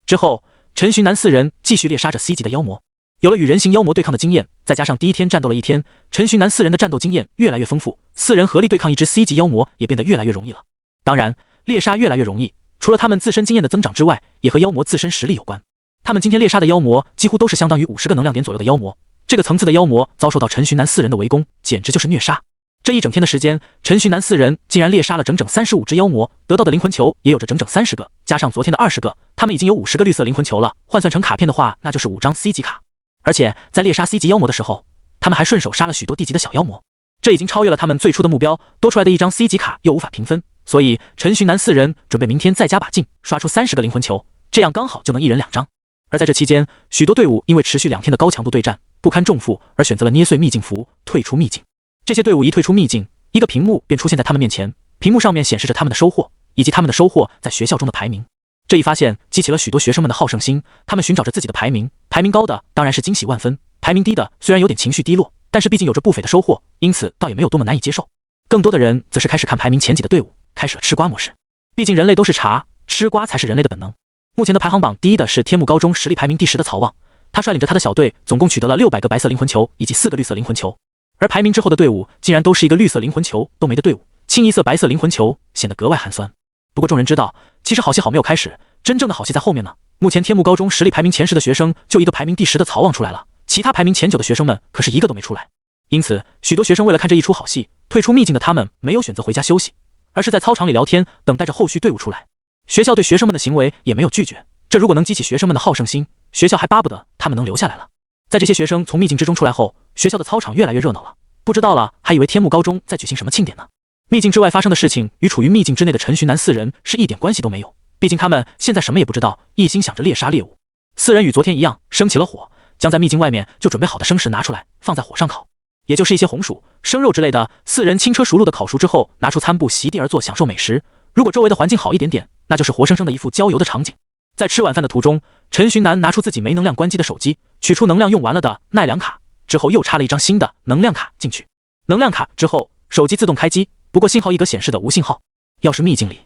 之后，陈寻南4人继续猎杀着 C 级的妖魔。有了与人形妖魔对抗的经验，再加上第一天战斗了一天，陈寻南4人的战斗经验越来越丰富，4人合力对抗一只 C 级妖魔也变得越来越容易了。当然，猎杀越来越容易，除了他们自身经验的增长之外，也和妖魔自身实力有关。他们今天猎杀的妖魔几乎都是相当于50个能量点左右的妖魔，这个层次的妖魔遭受到陈寻南4人的围攻，简直就是虐杀。这一整天的时间，陈寻南4人竟然猎杀了整整35只妖魔，得到的灵魂球也有着整整30个，加上昨天的20个，他们已经有50个绿色灵魂球了，换算成卡片的话，那就是5张 C 级卡。而且在猎杀 C 级妖魔的时候，他们还顺手杀了许多D级的小妖魔，这已经超越了他们最初的目标，多出来的一张 C 级卡又无法平分，所以陈寻南4人准备明天再加把劲，刷出30个灵魂球，这样刚好就能一人2张。而在这期间，许多队伍因为持续2天的高强度对战不堪重负，而选择了捏碎秘境符，退出秘境。这些队伍一退出秘境，一个屏幕便出现在他们面前，屏幕上面显示着他们的收获，以及他们的收获在学校中的排名。这一发现激起了许多学生们的好胜心，他们寻找着自己的排名，排名高的当然是惊喜万分，排名低的虽然有点情绪低落，但是毕竟有着不菲的收获，因此倒也没有多么难以接受。更多的人则是开始看排名前几的队伍，开始了吃瓜模式。毕竟人类都是茶，吃瓜才是人类的本能。目前的排行榜第一的是天幕高中实力排名第10的曹旺，他率领着他的小队总共取得了600个白色灵魂球以及4个绿色灵魂球。而排名之后的队伍竟然都是一个绿色灵魂球都没的队伍，清一色白色灵魂球显得格外寒酸。不过众人知道，其实好戏好没有开始，真正的好戏在后面呢。目前天幕高中实力排名前10的学生就一个排名第10的曹旺出来了，其他排名前9的学生们可是一个都没出来。因此许多学生为了看这一出好戏，退出秘境的他们没有选择回家休息，而是在操场里聊天，等待着后续队伍出来。学校对学生们的行为也没有拒绝，这如果能激起学生们的好胜心，学校还巴不得他们能留下来了。在这些学生从秘境之中出来后，学校的操场越来越热闹了，不知道了还以为天幕高中在举行什么庆典呢。秘境之外发生的事情与处于秘境之内的陈寻南4人是一点关系都没有，毕竟他们现在什么也不知道，一心想着猎杀猎物。4人与昨天一样生起了火，将在秘境外面就准备好的生食拿出来放在火上烤，也就是一些红薯、生肉之类的。4人轻车熟路的烤熟之后，拿出餐布席地而坐，享受美食。如果周围的环境好一点点，那就是活生生的一副郊游的场景。在吃晚饭的途中，陈寻南拿出自己没能量关机的手机，取出能量用完了的奈良卡，之后又插了一张新的能量卡进去。能量卡之后，手机自动开机，不过信号一格显示的无信号。要是秘境里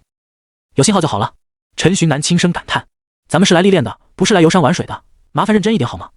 有信号就好了，陈寻南轻声感叹。咱们是来历练的，不是来游山玩水的，麻烦认真一点好吗？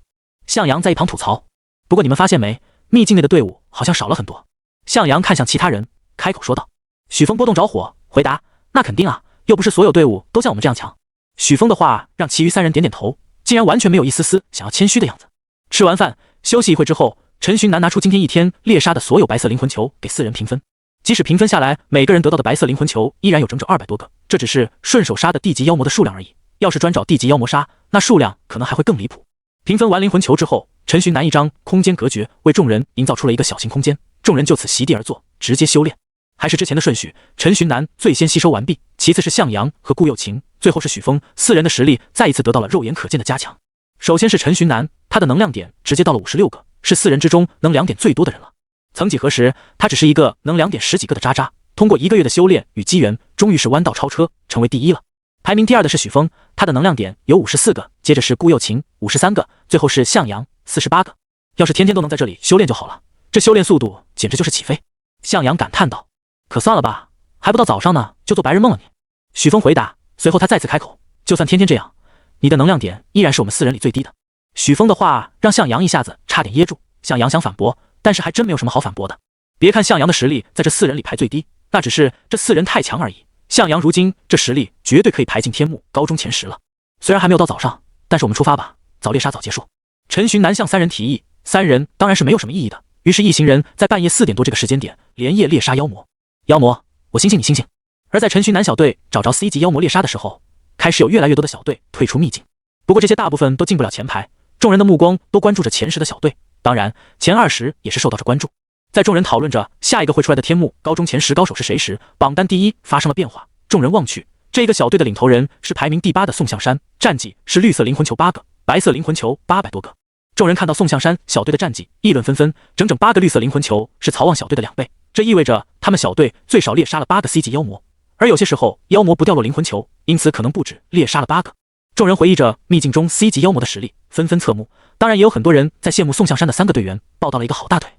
向阳在一旁吐槽。不过你们发现没，秘境内的队伍好像少了很多。向阳看向其他人，开口说道。许峰波动着火，回答：那肯定啊，又不是所有队伍都像我们这样强。许峰的话让其余3人点点头，竟然完全没有一丝丝想要谦虚的样子。吃完饭休息一会之后，陈寻南拿出今天一天猎杀的所有白色灵魂球给4人平分。即使平分下来，每个人得到的白色灵魂球依然有整整200多个，这只是顺手杀的地级妖魔的数量而已。要是专找地级妖魔杀，那数量可能还会更离谱。平分完灵魂球之后，陈寻南一张空间隔绝为众人营造出了一个小型空间，众人就此席地而坐，直接修炼。还是之前的顺序，陈寻南最先吸收完毕，其次是向阳和顾又晴，最后是许峰，4人的实力再一次得到了肉眼可见的加强。首先是陈寻南，他的能量点直接到了56个，是4人之中能量点最多的人了。曾几何时，他只是一个能量点10几个的渣渣，通过1个月的修炼与机缘，终于是弯道超车，成为第一了。排名第2的是许峰，他的能量点有54个，接着是顾又晴53个，最后是向阳48个。要是天天都能在这里修炼就好了，这修炼速度简直就是起飞。向阳感叹道：“可算了吧，还不到早上呢，就做白日梦了你。”许峰回答，随后他再次开口：“就算天天这样，你的能量点依然是我们4人里最低的。”许峰的话让向阳一下子差点噎住，向阳想反驳，但是还真没有什么好反驳的。别看向阳的实力在这4人里排最低，那只是这4人太强而已。向阳如今这实力绝对可以排进天幕高中前10了。虽然还没有到早上，但是我们出发吧，早猎杀早结束。陈寻南向3人提议，3人当然是没有什么异议的。于是一行人在半夜4点多这个时间点连夜猎杀妖魔。妖魔，我信你信。而在陈寻南小队找着 C 级妖魔猎杀的时候，开始有越来越多的小队退出秘境。不过这些大部分都进不了前排，众人的目光都关注着前10的小队，当然前20也是受到着关注。在众人讨论着下一个会出来的天幕高中前10高手是谁时，榜单第一发生了变化。众人望去，这个小队的领头人是排名第8的宋向山，战绩是绿色灵魂球8个，白色灵魂球800多个。众人看到宋向山小队的战绩，议论纷纷，整整8个绿色灵魂球是曹望小队的2倍，这意味着他们小队最少猎杀了8个 C 级妖魔。而有些时候妖魔不掉落灵魂球，因此可能不止猎杀了8个。众人回忆着秘境中 C 级妖魔的实力，纷纷侧目。当然也有很多人在羡慕宋向山的3个队员抱到了一个好大腿。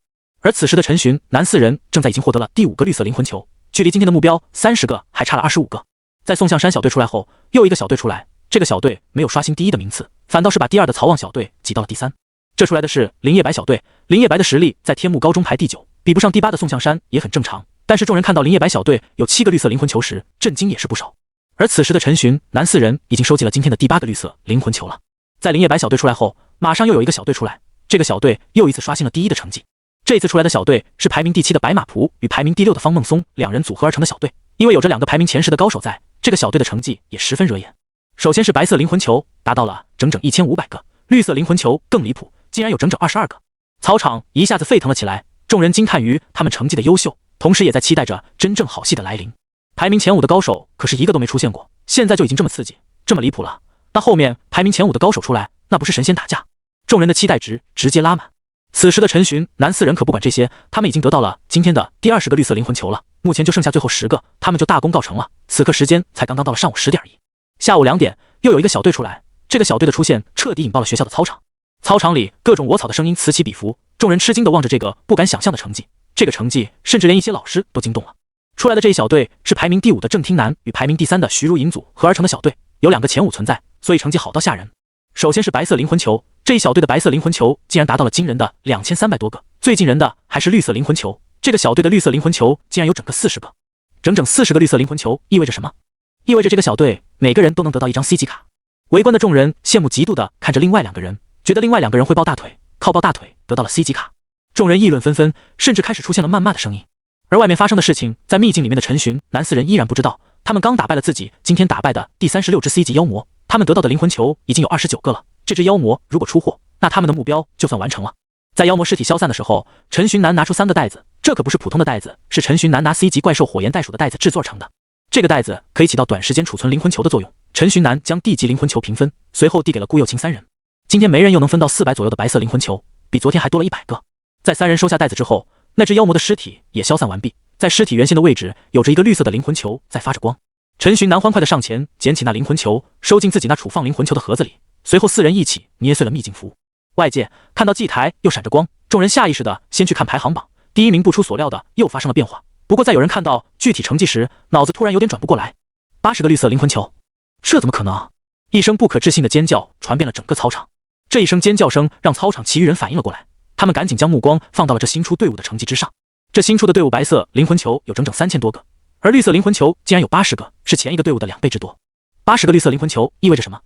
而此时的陈寻南4人正在已经获得了第5个绿色灵魂球，距离今天的目标30个还差了25个。在宋向山小队出来后，又一个小队出来，这个小队没有刷新第1的名次，反倒是把第2的曹望小队挤到了第3。这出来的是林叶白小队，林叶白的实力在天幕高中排第9，比不上第8的宋向山也很正常。但是众人看到林叶白小队有7个绿色灵魂球时，震惊也是不少。而此时的陈寻南4人已经收集了今天的第8个绿色灵魂球了。在林叶白小队出来后，马上又有一个小队出来，这个小队又一次刷新了第1的成绩。这次出来的小队是排名第7的白马仆与排名第6的方梦松2人组合而成的小队，因为有着2个排名前10的高手在，这个小队的成绩也十分惹眼。首先是白色灵魂球达到了整整1500个，绿色灵魂球更离谱，竟然有整整22个。操场一下子沸腾了起来，众人惊叹于他们成绩的优秀，同时也在期待着真正好戏的来临。排名前5的高手可是一个都没出现过，现在就已经这么刺激，这么离谱了，那后面排名前5的高手出来，那不是神仙打架？众人的期待值直接拉满。此时的陈寻南4人可不管这些，他们已经得到了今天的第20个绿色灵魂球了，目前就剩下最后10个，他们就大功告成了。此刻时间才刚刚到了上午10点而已。下午2点又有一个小队出来，这个小队的出现彻底引爆了学校的操场。操场里各种我草的声音此起彼伏，众人吃惊地望着这个不敢想象的成绩，这个成绩甚至连一些老师都惊动了。出来的这一小队是排名第5的郑听南与排名第3的徐如银组合而成的小队，有2个前5存在，所以成绩好到吓人。首先是白色灵魂球，这一小队的白色灵魂球竟然达到了惊人的2300多个，最惊人的还是绿色灵魂球，这个小队的绿色灵魂球竟然有整个40个，整整40个绿色灵魂球意味着什么？意味着这个小队每个人都能得到一张 C 级卡。围观的众人羡慕嫉妒地看着另外2个人，觉得另外2个人会抱大腿，靠抱大腿得到了 C 级卡。众人议论纷纷，甚至开始出现了谩骂的声音。而外面发生的事情，在秘境里面的陈寻南4人依然不知道，他们刚打败了自己今天打败的第36只 C 级妖魔，他们得到的灵魂球已经有29个了，这只妖魔如果出货，那他们的目标就算完成了。在妖魔尸体消散的时候，陈寻南拿出3个袋子，这可不是普通的袋子，是陈寻南拿 C 级怪兽火焰袋鼠的袋子制作成的。这个袋子可以起到短时间储存灵魂球的作用。陈寻南将地级灵魂球平分，随后递给了顾又晴3人。今天每人又能分到400左右的白色灵魂球，比昨天还多了100个。在3人收下袋子之后，那只妖魔的尸体也消散完毕，在尸体原先的位置有着一个绿色的灵魂球在发着光。陈寻南欢快地上前捡起那灵魂球，收进自己那储放灵魂球的盒子里，随后4人一起捏碎了秘境符。外界看到祭台又闪着光，众人下意识地先去看排行榜，第1名不出所料的又发生了变化。不过在有人看到具体成绩时，脑子突然有点转不过来。80个绿色灵魂球，这怎么可能？一声不可置信的尖叫传遍了整个操场。这一声尖叫声让操场其余人反应了过来，他们赶紧将目光放到了这新出队伍的成绩之上。这新出的队伍白色灵魂球有整整3000多个，而绿色灵魂球竟然有80个，是前一个队伍的2倍之多。80个绿色灵魂球意味着什么？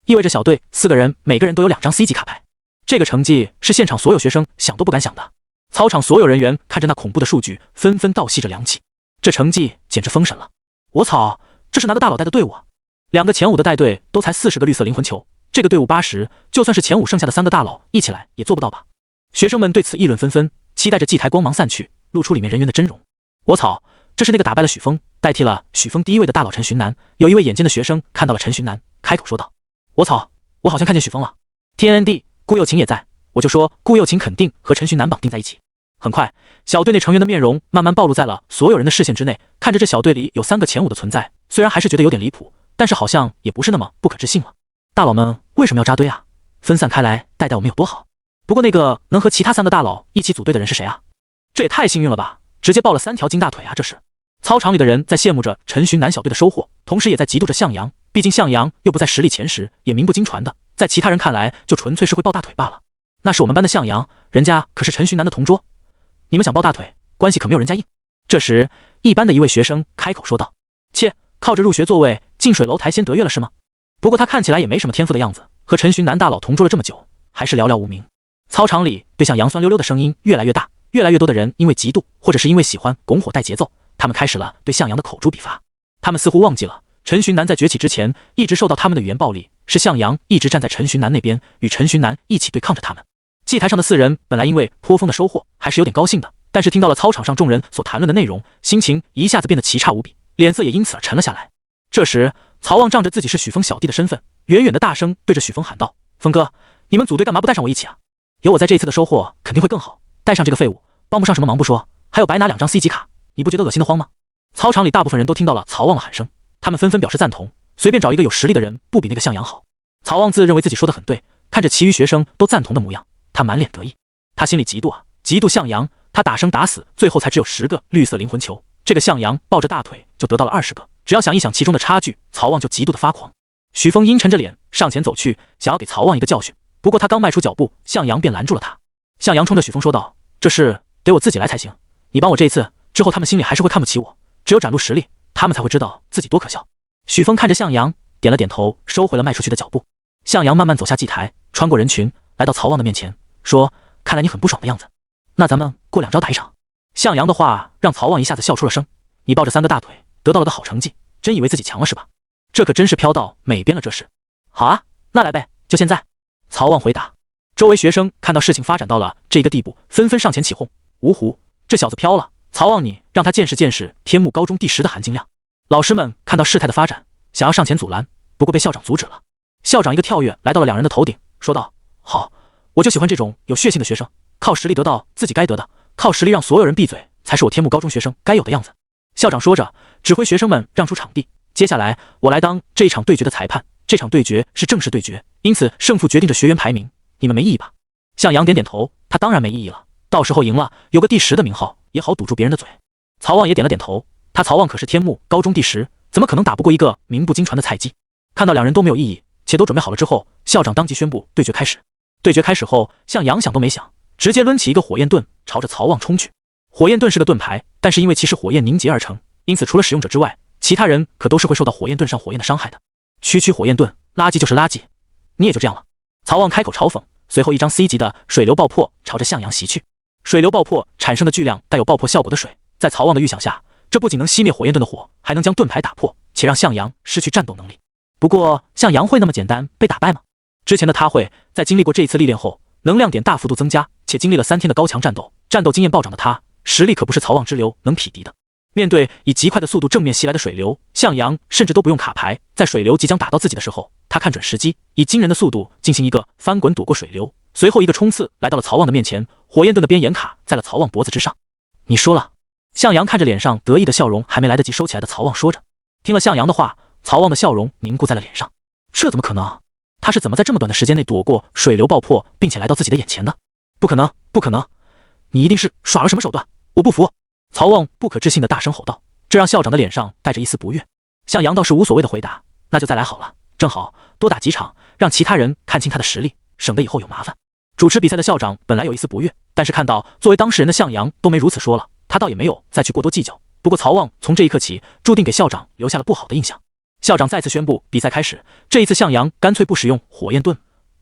意味着小队4个人每个人都有2张 C 级卡牌。这个成绩是现场所有学生想都不敢想的。操场所有人员看着那恐怖的数据，纷纷倒吸着凉气。这成绩简直封神了！我操，这是拿的大佬带的队伍啊！2个前5的带队都才40个绿色灵魂球，这个队伍80，就算是前5剩下的3个大佬一起来也做不到吧？学生们对此议论纷纷，期待着祭台光芒散去，露出里面人员的真容。我操，这是那个打败了许峰，代替了许峰第1位的大佬陈寻南。有一位眼尖的学生看到了陈寻南，开口说道：“我操，我好像看见许峰了。TND， 顾又晴也在，我就说顾又晴肯定和陈寻南绑定在一起。”很快，小队内成员的面容慢慢暴露在了所有人的视线之内。看着这小队里有3个前5的存在，虽然还是觉得有点离谱，但是好像也不是那么不可置信了。大佬们为什么要扎堆啊？分散开来带我们有多好？不过那个能和其他3个大佬一起组队的人是谁啊？这也太幸运了吧，直接抱了3条金大腿啊！这是操场里的人在羡慕着陈寻南小队的收获，同时也在嫉妒着向阳。毕竟向阳又不在实力前10，也名不经传的，在其他人看来就纯粹是会抱大腿罢了。那是我们班的向阳，人家可是陈寻南的同桌。你们想抱大腿，关系可没有人家硬。这时，一班的一位学生开口说道：“切，靠着入学座位近水楼台先得月了是吗？不过他看起来也没什么天赋的样子，和陈寻南大佬同桌了这么久，还是寥寥无名。”操场里对向阳酸溜溜的声音越来越大，越来越多的人因为嫉妒或者是因为喜欢拱火带节奏，他们开始了对向阳的口诛笔伐。他们似乎忘记了，陈寻南在崛起之前一直受到他们的语言暴力，是向阳一直站在陈寻南那边，与陈寻南一起对抗着他们。祭台上的4人本来因为颇丰的收获还是有点高兴的，但是听到了操场上众人所谈论的内容，心情一下子变得奇差无比，脸色也因此而沉了下来。这时，曹旺仗着自己是许峰小弟的身份，远远的大声对着许峰喊道：“峰哥，你们组队干嘛不带上我一起啊？有我在这一次的收获肯定会更好，带上这个废物，帮不上什么忙不说，还有白拿2张 C 级卡，你不觉得恶心的慌吗？”操场里大部分人都听到了曹旺的喊声，他们纷纷表示赞同，随便找一个有实力的人不比那个向阳好。曹旺自认为自己说得很对，看着其余学生都赞同的模样，他满脸得意。他心里嫉妒啊，嫉妒向阳，他打生打死，最后才只有10个绿色灵魂球，这个向阳抱着大腿就得到了20个，只要想一想其中的差距，曹旺就极度的发狂。许峰阴沉着脸上前走去，想要给曹旺一个教训，不过他刚迈出脚步，向阳便拦住了他。向阳冲着许峰说道：“这事得我自己来才行，你帮我这一次，之后他们心里还是会看不起我，只有展露实力，他们才会知道自己多可笑。”许峰看着向阳，点了点头，收回了迈出去的脚步。向阳慢慢走下祭台，穿过人群，来到曹旺的面前，说：“看来你很不爽的样子，那咱们过2招打一场。”向阳的话让曹旺一下子笑出了声：“你抱着3个大腿，得到了个好成绩，真以为自己强了是吧？这可真是飘到美边了这是。”“好啊，那来呗，就现在。”曹旺回答。周围学生看到事情发展到了这个地步，纷纷上前起哄：“芜湖，这小子飘了！曹旺你让他见识见识天幕高中第10的含金量。”老师们看到事态的发展，想要上前阻拦，不过被校长阻止了。校长一个跳跃来到了2人的头顶，说道：“好，我就喜欢这种有血性的学生，靠实力得到自己该得的，靠实力让所有人闭嘴，才是我天幕高中学生该有的样子。”校长说着，指挥学生们让出场地。接下来我来当这一场对决的裁判，这场对决是正式对决，因此胜负决定着学员排名，你们没异议吧？向阳点点头，他当然没异议了，到时候赢了，有个第10的名号，也好堵住别人的嘴。曹旺也点了点头，他曹旺可是天幕高中第10，怎么可能打不过一个名不经传的菜鸡？看到2人都没有异议，且都准备好了之后，校长当即宣布对决开始。对决开始后，向阳想都没想，直接抡起一个火焰盾，朝着曹旺冲去。火焰盾是个盾牌，但是因为其是火焰凝结而成，因此除了使用者之外，其他人可都是会受到火焰盾上火焰的伤害的。区区火焰盾，垃圾就是垃圾，你也就这样了。曹旺开口嘲讽，随后一张 C 级的水流爆破朝着向阳袭去。水流爆破产生的巨量带有爆破效果的水，在曹旺的预想下，这不仅能熄灭火焰盾的火，还能将盾牌打破，且让向阳失去战斗能力。不过向阳会那么简单被打败吗？之前的他会在经历过这一次历练后，能量点大幅度增加，且经历了3天的高强战斗，战斗经验暴涨的他，实力可不是曹旺之流能匹敌的。面对以极快的速度正面袭来的水流，向阳甚至都不用卡牌，在水流即将打到自己的时候，他看准时机，以惊人的速度进行一个翻滚躲过水流，随后一个冲刺来到了曹旺的面前，火焰盾的边沿卡在了曹旺脖子之上。你输了。向阳看着脸上得意的笑容还没来得及收起来的曹旺说着。听了向阳的话，曹旺的笑容凝固在了脸上。这怎么可能？他是怎么在这么短的时间内躲过水流爆破，并且来到自己的眼前的？不可能，不可能！你一定是耍了什么手段，我不服！曹旺不可置信的大声吼道，这让校长的脸上带着一丝不悦。向阳倒是无所谓的回答，那就再来好了，正好多打几场，让其他人看清他的实力，省得以后有麻烦。主持比赛的校长本来有一丝不悦，但是看到作为当事人的向阳都没如此说了，他倒也没有再去过多计较。不过曹旺从这一刻起注定给校长留下了不好的印象。校长再次宣布比赛开始，这一次向阳干脆不使用火焰盾，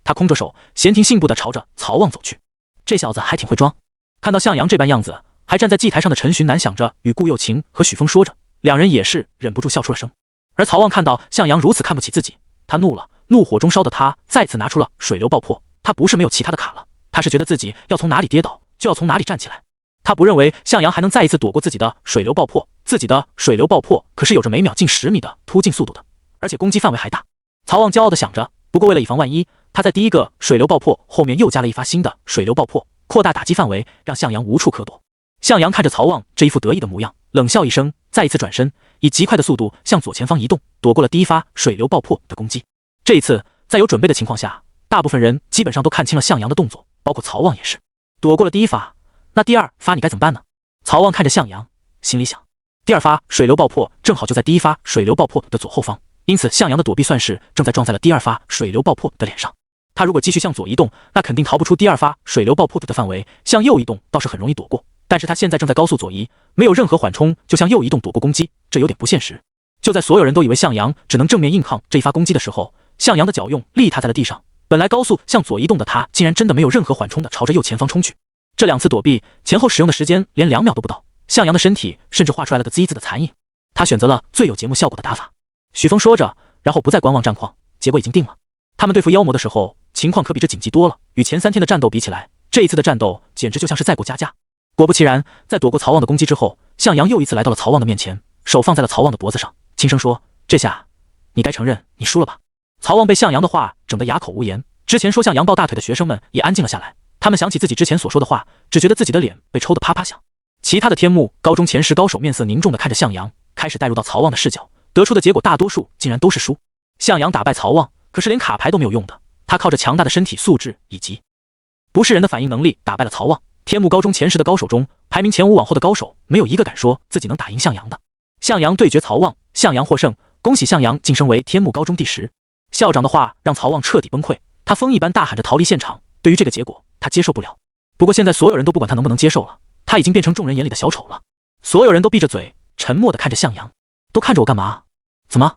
他空着手，闲庭信步地朝着曹旺走去。这小子还挺会装。看到向阳这般样子，还站在祭台上的陈寻南想着与顾又晴和许峰说着，两人也是忍不住笑出了声。而曹旺看到向阳如此看不起自己，他怒了，怒火中烧的他再次拿出了水流爆破。他不是没有其他的卡了，他是觉得自己要从哪里跌倒就要从哪里站起来。他不认为向阳还能再一次躲过自己的水流爆破，自己的水流爆破可是有着每秒近10米的突进速度的，而且攻击范围还大。曹旺骄傲地想着，不过为了以防万一，他在第一个水流爆破后面又加了一发新的水流爆破，扩大打击范围，让向阳无处可躲。向阳看着曹旺这一副得意的模样，冷笑一声，再一次转身，以极快的速度向左前方移动，躲过了第一发水流爆破的攻击。这一次在有准备的情况下，大部分人基本上都看清了向阳的动作，包括曹旺也是。躲过了第一发，那第二发你该怎么办呢？曹旺看着向阳，心里想，第二发水流爆破正好就在第一发水流爆破的左后方，因此向阳的躲避算是正在撞在了第二发水流爆破的脸上。他如果继续向左移动，那肯定逃不出第二发水流爆破的范围，向右移动倒是很容易躲过，但是他现在正在高速左移，没有任何缓冲就向右移动躲过攻击，这有点不现实。就在所有人都以为向阳只能正面硬抗这一发攻击的时候，向阳的脚用力踏在了地上，本来高速向左移动的他竟然真的没有任何缓冲的朝着右前方冲去。这两次躲避前后使用的时间连2秒都不到，向阳的身体甚至画出来了个 Z 字的残影。他选择了最有节目效果的打法。许峰说着，然后不再观望战况，结果已经定了。他们对付妖魔的时候情况可比这紧急多了，与前3天的战斗比起来，这一次的战斗简直就像是再过加价。果不其然，在躲过曹旺的攻击之后，向阳又一次来到了曹旺的面前，手放在了曹旺的脖子上，轻声说，这下你该承认你输了吧。曹旺被向阳的话整得哑口无言，之前说向阳抱大腿的学生们也安静了下来，他们想起自己之前所说的话，只觉得自己的脸被抽得啪啪响。其他的天幕高中前10高手面色凝重地看着向阳，开始带入到曹旺的视角，得出的结果大多数竟然都是输。向阳打败曹旺，可是连卡牌都没有用的，他靠着强大的身体素质以及不是人的反应能力打败了曹旺。天幕高中前10的高手中，排名前5往后的高手没有一个敢说自己能打赢向阳的。向阳对决曹旺，向阳获胜，恭喜向阳晋升为天幕高中第10。校长的话让曹旺彻底崩溃，他疯一般大喊着逃离现场。对于这个结果，他接受不了。不过现在所有人都不管他能不能接受了，他已经变成众人眼里的小丑了。所有人都闭着嘴，沉默地看着向阳。都看着我干嘛？怎么，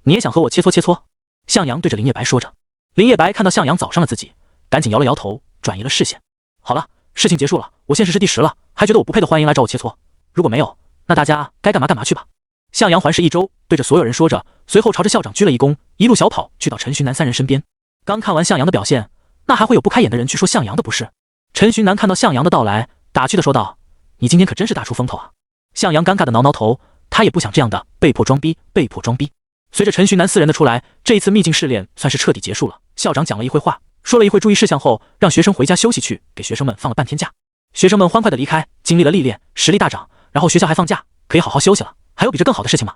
你也想和我切磋切磋？向阳对着林叶白说着。林叶白看到向阳找上了自己，赶紧摇了摇头，转移了视线。好了，事情结束了，我现实是第10了，还觉得我不配的，欢迎来找我切磋。如果没有，那大家该干嘛干嘛去吧。向阳环视一周，对着所有人说着，随后朝着校长鞠了一躬，一路小跑去到陈寻南3人身边。刚看完向阳的表现，那还会有不开眼的人去说向阳的不是？陈寻南看到向阳的到来，打趣地说道，你今天可真是大出风头啊。向阳尴尬地挠挠头，他也不想这样的被迫装逼。随着陈寻南4人的出来，这一次秘境试炼算是彻底结束了。校长讲了一会话，说了一会注意事项后，让学生回家休息去，给学生们放了半天假。学生们欢快地离开，经历了历练，实力大涨，然后学校还放假，可以好好休息了。还有比这更好的事情吗？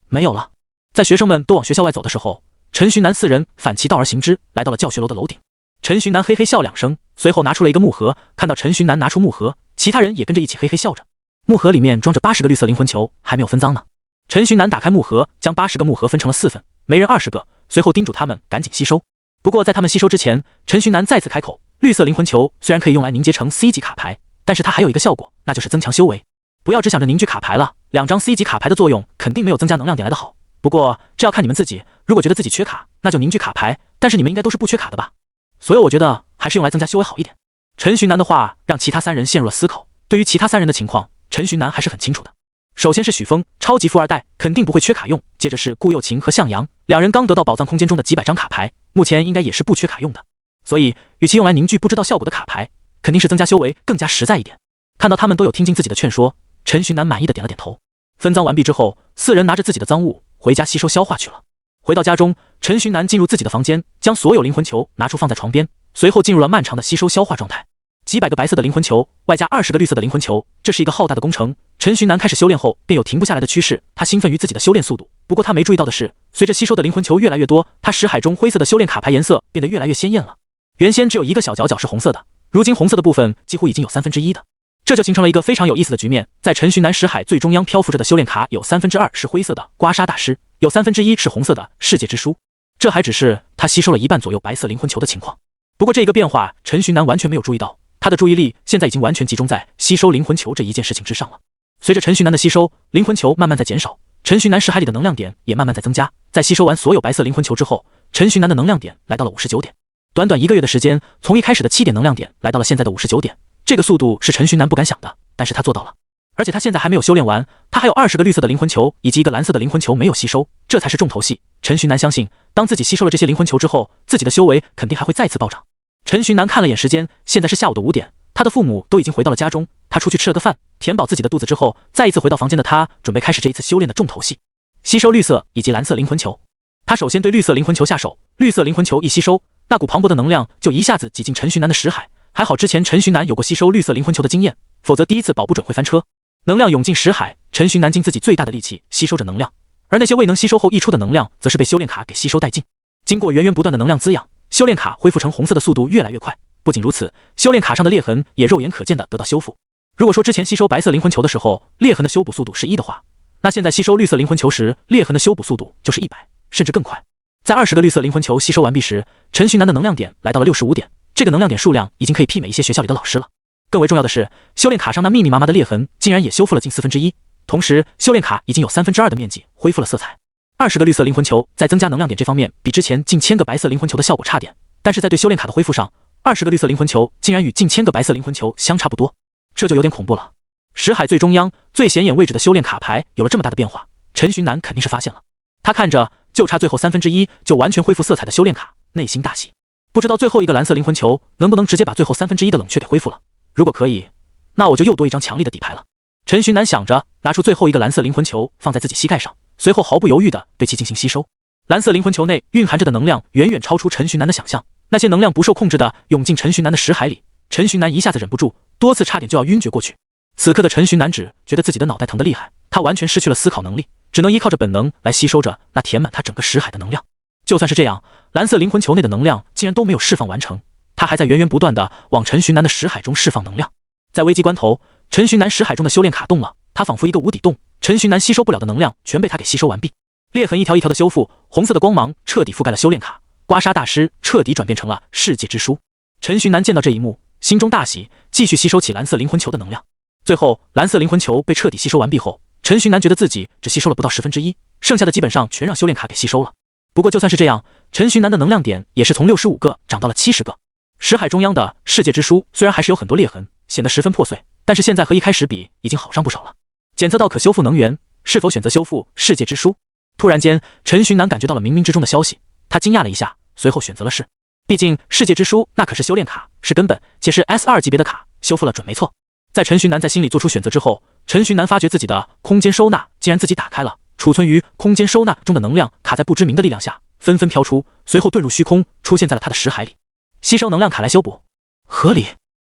没有了。在学生们都往学校外走的时候，陈寻南4人反其道而行之，来到了教学楼的楼顶。陈寻南嘿嘿笑2声，随后拿出了一个木盒。看到陈寻南拿出木盒，其他人也跟着一起嘿嘿笑着。木盒里面装着80个绿色灵魂球，还没有分赃呢。陈寻南打开木盒，将80个木盒分成了4份，每人20个，随后叮嘱他们赶紧吸收。不过在他们吸收之前，陈寻南再次开口，绿色灵魂球虽然可以用来凝结成 C 级卡牌，但是它还有一个效果，那就是增强修为。不要只想着凝聚卡牌了，2张 C 级卡牌的作用肯定没有增加能量点来的好。不过这要看你们自己，如果觉得自己缺卡，那就凝聚卡牌，但是你们应该都是不缺卡的吧？所以我觉得还是用来增加修为好一点。陈寻南的话让其他3人陷入了思考，对于其他3人的情况，陈寻南还是很清楚的。首先是许峰，超级富二代，肯定不会缺卡用。接着是顾又晴和向阳，2人刚得到宝藏空间中的几百张卡牌，目前应该也是不缺卡用的。所以与其用来凝聚不知道效果的卡牌，肯定是增加修为更加实在一点。看到他们都有听进自己的劝说，陈寻南满意的点了点头。分赃完毕之后，4人拿着自己的赃物回家吸收消化去了。回到家中，陈寻南进入自己的房间，将所有灵魂球拿出放在床边，随后进入了漫长的吸收消化状态。几百个白色的灵魂球，外加20个绿色的灵魂球，这是一个浩大的工程。陈寻南开始修炼后，便有停不下来的趋势。他兴奋于自己的修炼速度，不过他没注意到的是，随着吸收的灵魂球越来越多，他识海中灰色的修炼卡牌颜色变得越来越鲜艳了。原先只有一个小角角是红色的，如今红色的部分几乎已经有1/3的，这就形成了一个非常有意思的局面。在陈寻南识海最中央漂浮着的修炼卡有2/3是灰色的刮痧大师，有1/3是红色的世界之书。这还只是他吸收了1半左右白色灵魂球的情况。不过这个变化，陈寻南完全没有注意到。他的注意力现在已经完全集中在吸收灵魂球这一件事情之上了。随着陈寻南的吸收，灵魂球慢慢在减少，陈寻南识海里的能量点也慢慢在增加。在吸收完所有白色灵魂球之后，陈寻南的能量点来到了59点。短短1个月的时间，从一开始的7点能量点来到了现在的59点，这个速度是陈寻南不敢想的，但是他做到了。而且他现在还没有修炼完，他还有20个绿色的灵魂球以及1个蓝色的灵魂球没有吸收，这才是重头戏。陈寻南相信，当自己吸收了这些灵魂球之后，自己的修为肯定还会再次暴涨。陈寻南看了眼时间，现在是下午的5点，他的父母都已经回到了家中，他出去吃了个饭，填饱自己的肚子之后，再一次回到房间的他，准备开始这一次修炼的重头戏，吸收绿色以及蓝色灵魂球。他首先对绿色灵魂球下手，绿色灵魂球一吸收，那股磅礴的能量就一下子挤进陈寻南的识海。还好之前陈寻南有过吸收绿色灵魂球的经验，否则第一次保不准会翻车。能量涌进识海，陈寻南尽自己最大的力气吸收着能量，而那些未能吸收后溢出的能量，则是被修炼卡给吸收殆尽。经过源源不断的能量滋养，修炼卡恢复成红色的速度越来越快。不仅如此，修炼卡上的裂痕也肉眼可见的得到修复。如果说之前吸收白色灵魂球的时候，裂痕的修补速度是1的话，那现在吸收绿色灵魂球时，裂痕的修补速度就是100，甚至更快。在20个绿色灵魂球吸收完毕时，陈寻南的能量点来到了65点，这个能量点数量已经可以媲美一些学校里的老师了。更为重要的是，修炼卡上那密密麻麻的裂痕竟然也修复了近1/4，同时修炼卡已经有2/3的面积恢复了色彩。20个绿色灵魂球在增加能量点这方面比之前近1000个白色灵魂球的效果差点，但是在对修炼卡的恢复上，20个绿色灵魂球竟然与近1000个白色灵魂球相差不多，这就有点恐怖了。识海最中央最显眼位置的修炼卡牌有了这么大的变化，陈寻南肯定是发现了。他看着就差最后1/3就完全恢复色彩的修炼卡，内心大喜。不知道最后一个蓝色灵魂球能不能直接把最后1/3的冷却给恢复了。如果可以，那我就又多一张强力的底牌了。陈寻南想着，拿出最后一个蓝色灵魂球放在自己膝盖上，随后毫不犹豫地对其进行吸收。蓝色灵魂球内蕴含着的能量远远超出陈寻南的想象，那些能量不受控制地涌进陈寻南的识海里，陈寻南一下子忍不住，多次差点就要晕厥过去。此刻的陈寻南只觉得自己的脑袋疼得厉害，他完全失去了思考能力，只能依靠着本能来吸收着那填满他整个识海的能量。就算是这样，蓝色灵魂球内的能量竟然都没有释放完成，他还在源源不断地往陈寻南的识海中释放能量。在危机关头，陈寻南识海中的修炼卡动了，他仿佛一个无底洞，陈寻南吸收不了的能量全被他给吸收完毕。裂痕一条一条的修复，红色的光芒彻底覆盖了修炼卡，刮痧大师彻底转变成了世界之书。陈寻南见到这一幕，心中大喜，继续吸收起蓝色灵魂球的能量。最后，蓝色灵魂球被彻底吸收完毕后，陈寻南觉得自己只吸收了不到1/10，剩下的基本上全让修炼卡给吸收了。不过就算是这样，陈寻南的能量点也是从65个涨到了70个。识海中央的世界之书虽然还是有很多裂痕，显得十分破碎，但是现在和一开始比已经好上不少了。检测到可修复能源，是否选择修复世界之书？突然间，陈寻南感觉到了冥冥之中的消息，他惊讶了一下，随后选择了是。毕竟世界之书那可是修炼卡，是根本，且是 S2级别的卡，修复了准没错。在陈寻南在心里做出选择之后，陈寻南发觉自己的空间收纳竟然自己打开了，储存于空间收纳中的能量卡在不知名的力量下纷纷飘出，随后遁入虚空，出现在了他的识海里。吸收能量卡来修补，合理。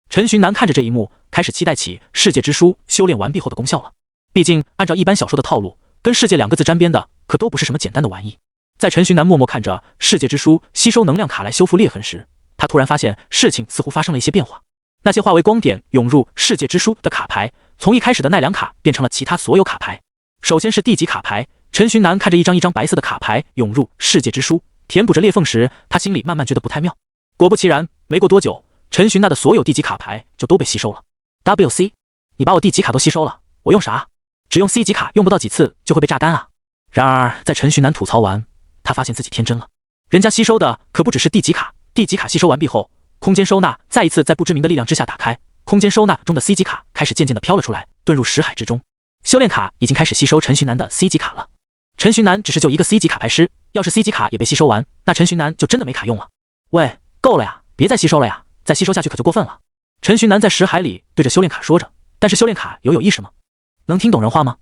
陈寻南看着这一幕，开始期待起世界之书修炼完毕后的功效了。毕竟按照一般小说的套路，跟世界2个字沾边的可都不是什么简单的玩意。在陈寻南默默看着世界之书吸收能量卡来修复裂痕时，他突然发现事情似乎发生了一些变化。那些化为光点涌入世界之书的卡牌，从一开始的奈良卡变成了其他所有卡牌。首先是地级卡牌，陈寻南看着一张一张白色的卡牌涌入世界之书，填补着裂缝时，他心里慢慢觉得不太妙。果不其然，没过多久，陈寻南的所有地级卡牌就都被吸收了。WC， 你把我地级卡都吸收了，我用啥？只用 C 级卡用不到几次就会被榨干啊！然而在陈寻南吐槽完，他发现自己天真了，人家吸收的可不只是地级卡，地级卡吸收完毕后，空间收纳再一次在不知名的力量之下打开，空间收纳中的 C 级卡开始渐渐地飘了出来，遁入识海之中。修炼卡已经开始吸收陈寻南的 C 级卡了。陈寻南只是就一个 C 级卡牌师，要是 C 级卡也被吸收完，那陈寻南就真的没卡用了。喂，够了呀，别再吸收了呀，再吸收下去可就过分了。陈寻南在识海里对着修炼卡说着，但是修炼卡有意识吗？能听懂人话吗？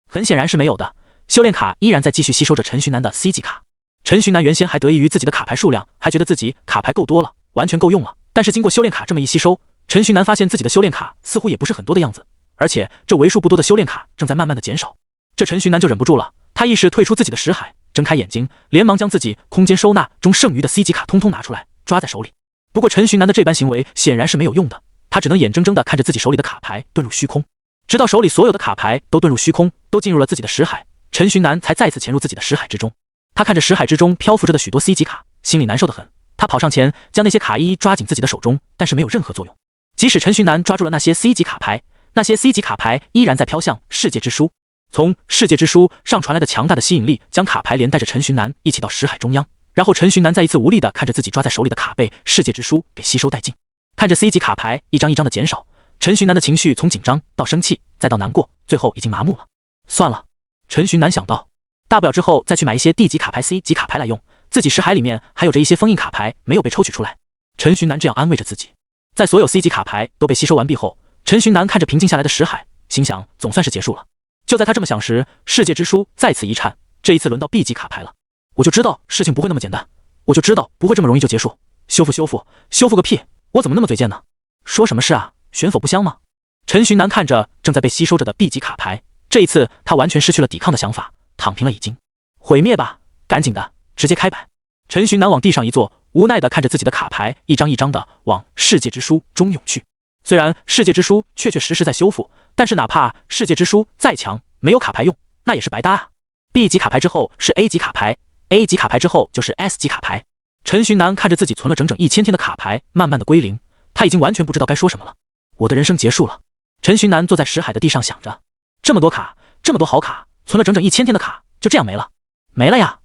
很显然是没有的。修炼卡依然在继续吸收着陈寻南的 C 级卡。陈寻南原先还得益于自己的卡牌数量，还觉得自己卡牌够多了，完全够用了。但是经过修炼卡这么一吸收，陈寻南发现自己的修炼卡似乎也不是很多的样子，而且这为数不多的修炼卡正在慢慢的减少。这陈寻南就忍不住了，他意识退出自己的识海，睁开眼睛，连忙将自己空间收纳中剩余的 C 级卡通通拿出来，抓在手里。不过陈寻南的这般行为显然是没有用的，他只能眼睁睁地看着自己手里的卡牌遁入虚空，直到手里所有的卡牌都遁入虚空，都进入了自己的识海，陈寻南才再次潜入自己的识海之中。他看着识海之中漂浮着的许多 C 级卡，心里难受得很。他跑上前将那些卡一一抓紧自己的手中，但是没有任何作用。即使陈寻南抓住了那些 C 级卡牌，那些 C 级卡牌依然在飘向世界之书。从世界之书上传来的强大的吸引力将卡牌连带着陈寻南一起到识海中央，然后陈寻南再一次无力地看着自己抓在手里的卡被世界之书给吸收殆尽，看着 C 级卡牌一张一张的减少，陈寻南的情绪从紧张到生气，再到难过，最后已经麻木了。算了，陈寻南想到，大不了之后再去买一些 D 级卡牌、C 级卡牌来用，自己识海里面还有着一些封印卡牌没有被抽取出来。陈寻南这样安慰着自己。在所有 C 级卡牌都被吸收完毕后，陈寻南看着平静下来的识海，心想总算是结束了。就在他这么想时，世界之书再次一颤，这一次轮到 B 级卡牌了。我就知道事情不会那么简单，我就知道不会这么容易就结束。修复个屁！我怎么那么嘴贱呢？说什么事啊？悬否不香吗？陈寻南看着正在被吸收着的 B 级卡牌，这一次他完全失去了抵抗的想法，躺平了已经。毁灭吧，赶紧的，直接开摆。陈寻南往地上一坐，无奈的看着自己的卡牌一张一张的往世界之书中涌去。虽然世界之书确确实实在修复，但是哪怕世界之书再强，没有卡牌用，那也是白搭啊。B 级卡牌之后是 A 级卡牌，A 级卡牌之后就是 S 级卡牌。陈寻南看着自己存了整整1000天的卡牌慢慢的归零，他已经完全不知道该说什么了。我的人生结束了。陈寻南坐在识海的地上想着，这么多卡，这么多好卡，存了整整1000天的卡就这样没了，没了呀。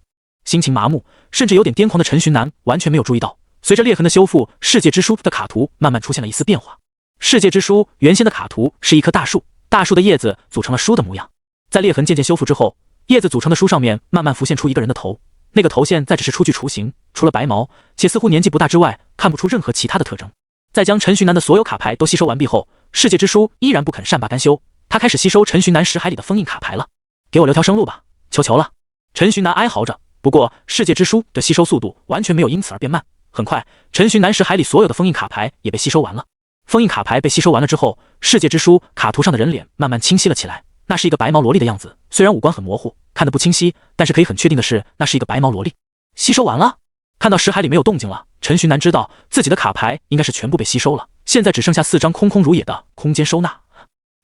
心情麻木，甚至有点癫狂的陈寻南完全没有注意到，随着裂痕的修复，世界之书的卡图慢慢出现了一丝变化。世界之书原先的卡图是一棵大树，大树的叶子组成了书的模样。在裂痕渐渐修复之后，叶子组成的书上面慢慢浮现出一个人的头，那个头现在只是初具雏形，除了白毛且似乎年纪不大之外，看不出任何其他的特征。在将陈寻南的所有卡牌都吸收完毕后，世界之书依然不肯善罢甘休，他开始吸收陈寻南识海里的封印卡牌了。给我留条生路吧，求求了！陈寻南哀嚎着。不过世界之书的吸收速度完全没有因此而变慢，很快陈寻南识海里所有的封印卡牌也被吸收完了。封印卡牌被吸收完了之后，世界之书卡图上的人脸慢慢清晰了起来，那是一个白毛萝莉的样子，虽然五官很模糊，看得不清晰，但是可以很确定的是，那是一个白毛萝莉。吸收完了，看到识海里没有动静了，陈寻南知道自己的卡牌应该是全部被吸收了，现在只剩下4张空空如也的空间收纳。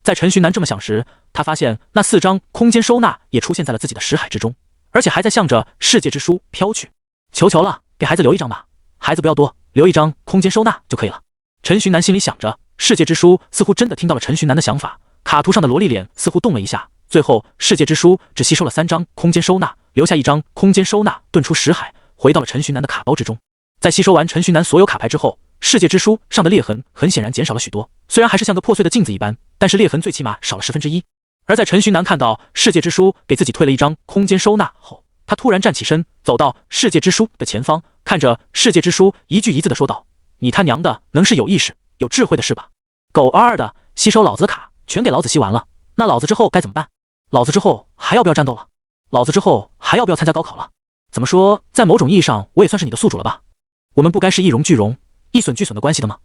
在陈寻南这么想时，他发现那4张空间收纳也出现在了自己的识海之中，而且还在向着世界之书飘去。求求了，给孩子留一张吧，孩子不要多，留一张空间收纳就可以了。陈寻南心里想着，世界之书似乎真的听到了陈寻南的想法，卡图上的萝莉脸似乎动了一下，最后世界之书只吸收了3张空间收纳，留下1张空间收纳遁出识海，回到了陈寻南的卡包之中。在吸收完陈寻南所有卡牌之后，世界之书上的裂痕很显然减少了许多，虽然还是像个破碎的镜子一般，但是裂痕最起码少了1/10。而在陈寻南看到世界之书给自己退了1张空间收纳后，他突然站起身，走到世界之书的前方，看着世界之书一句一字的说道：“你他娘的能是有意识、有智慧的是吧？狗二的，吸收老子的卡，全给老子吸完了，那老子之后该怎么办？老子之后还要不要战斗了？老子之后还要不要参加高考了？怎么说，在某种意义上，我也算是你的宿主了吧？我们不该是一荣俱荣、一损俱损的关系的吗？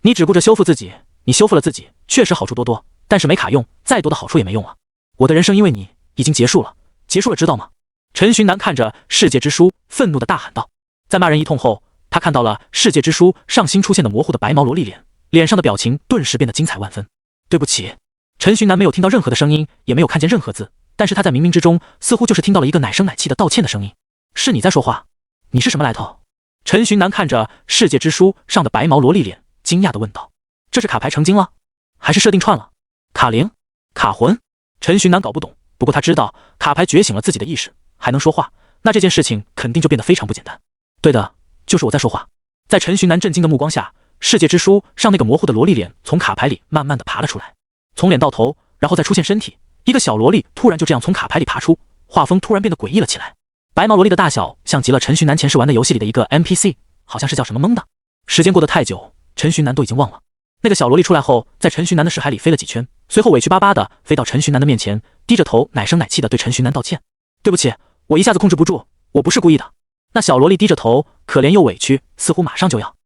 你只顾着修复自己，你修复了自己，确实好处多多，但是没卡用，再多的好处也没用了。我的人生因为你已经结束了，结束了，知道吗？”陈寻南看着世界之书，愤怒的大喊道。在骂人一通后，他看到了世界之书上新出现的模糊的白毛萝莉脸，脸上的表情顿时变得精彩万分。对不起。陈寻南没有听到任何的声音，也没有看见任何字，但是他在冥冥之中似乎就是听到了一个奶声奶气的道歉的声音。是你在说话？你是什么来头？陈寻南看着世界之书上的白毛萝莉脸，惊讶地问道。这是卡牌成精了，还是设定串了？卡灵？卡魂？陈寻南搞不懂，不过他知道卡牌觉醒了自己的意识，还能说话，那这件事情肯定就变得非常不简单。对的，就是我在说话。在陈寻南震惊的目光下，世界之书上那个模糊的萝莉脸从卡牌里慢慢的爬了出来，从脸到头，然后再出现身体，一个小萝莉突然就这样从卡牌里爬出，画风突然变得诡异了起来。白毛萝莉的大小像极了陈寻南前世玩的游戏里的一个 NPC， 好像是叫什么蒙的。时间过得太久，陈寻南都已经忘了。那个小萝莉出来后，在陈寻南的识海里飞了几圈，随后委屈巴巴的飞到陈寻南的面前，低着头奶声奶气的对陈寻南道歉：“对不起，我一下子控制不住，我不是故意的。”那小萝莉低着头，可怜又委屈，似乎马上就要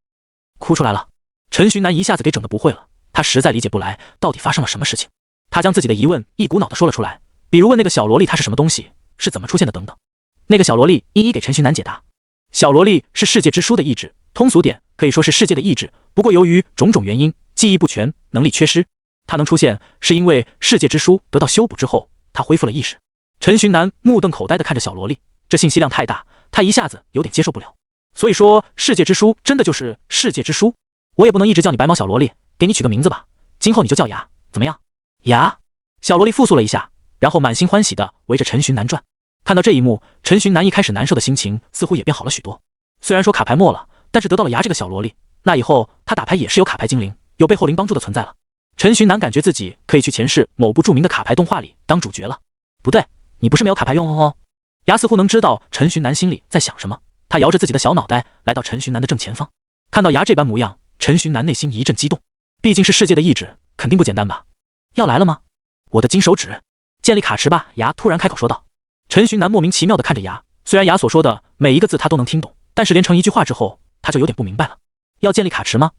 哭出来了。陈寻南一下子给整得不会了，他实在理解不来到底发生了什么事情。他将自己的疑问一股脑的说了出来，比如问那个小萝莉她是什么东西，是怎么出现的等等。那个小萝莉一一给陈寻南解答。小萝莉是世界之书的意志，通俗点可以说是世界的意志，不过由于种种原因，记忆不全，能力缺失，它能出现是因为世界之书得到修补之后，它恢复了意识。陈寻南目瞪口呆地看着小萝莉，这信息量太大，他一下子有点接受不了。所以说世界之书真的就是世界之书？我也不能一直叫你白毛小萝莉，给你取个名字吧，今后你就叫牙，怎么样？牙？小萝莉复述了一下，然后满心欢喜地围着陈寻南转。看到这一幕，陈寻南一开始难受的心情似乎也变好了许多。虽然说卡牌没了，但是得到了牙这个小萝莉，那以后他打牌也是有卡牌精灵，有背后灵帮助的存在了。陈寻南感觉自己可以去前世某部著名的卡牌动画里当主角了。不对，你不是没有卡牌用哦。牙似乎能知道陈寻南心里在想什么，他摇着自己的小脑袋来到陈寻南的正前方，看到牙这般模样，陈寻南内心一阵激动，毕竟是世界的意志，肯定不简单吧？要来了吗？我的金手指，建立卡池吧！牙突然开口说道。陈寻南莫名其妙地看着牙，虽然牙所说的每一个字他都能听懂，但是连成一句话之后，他就有点不明白了。要建立卡池吗？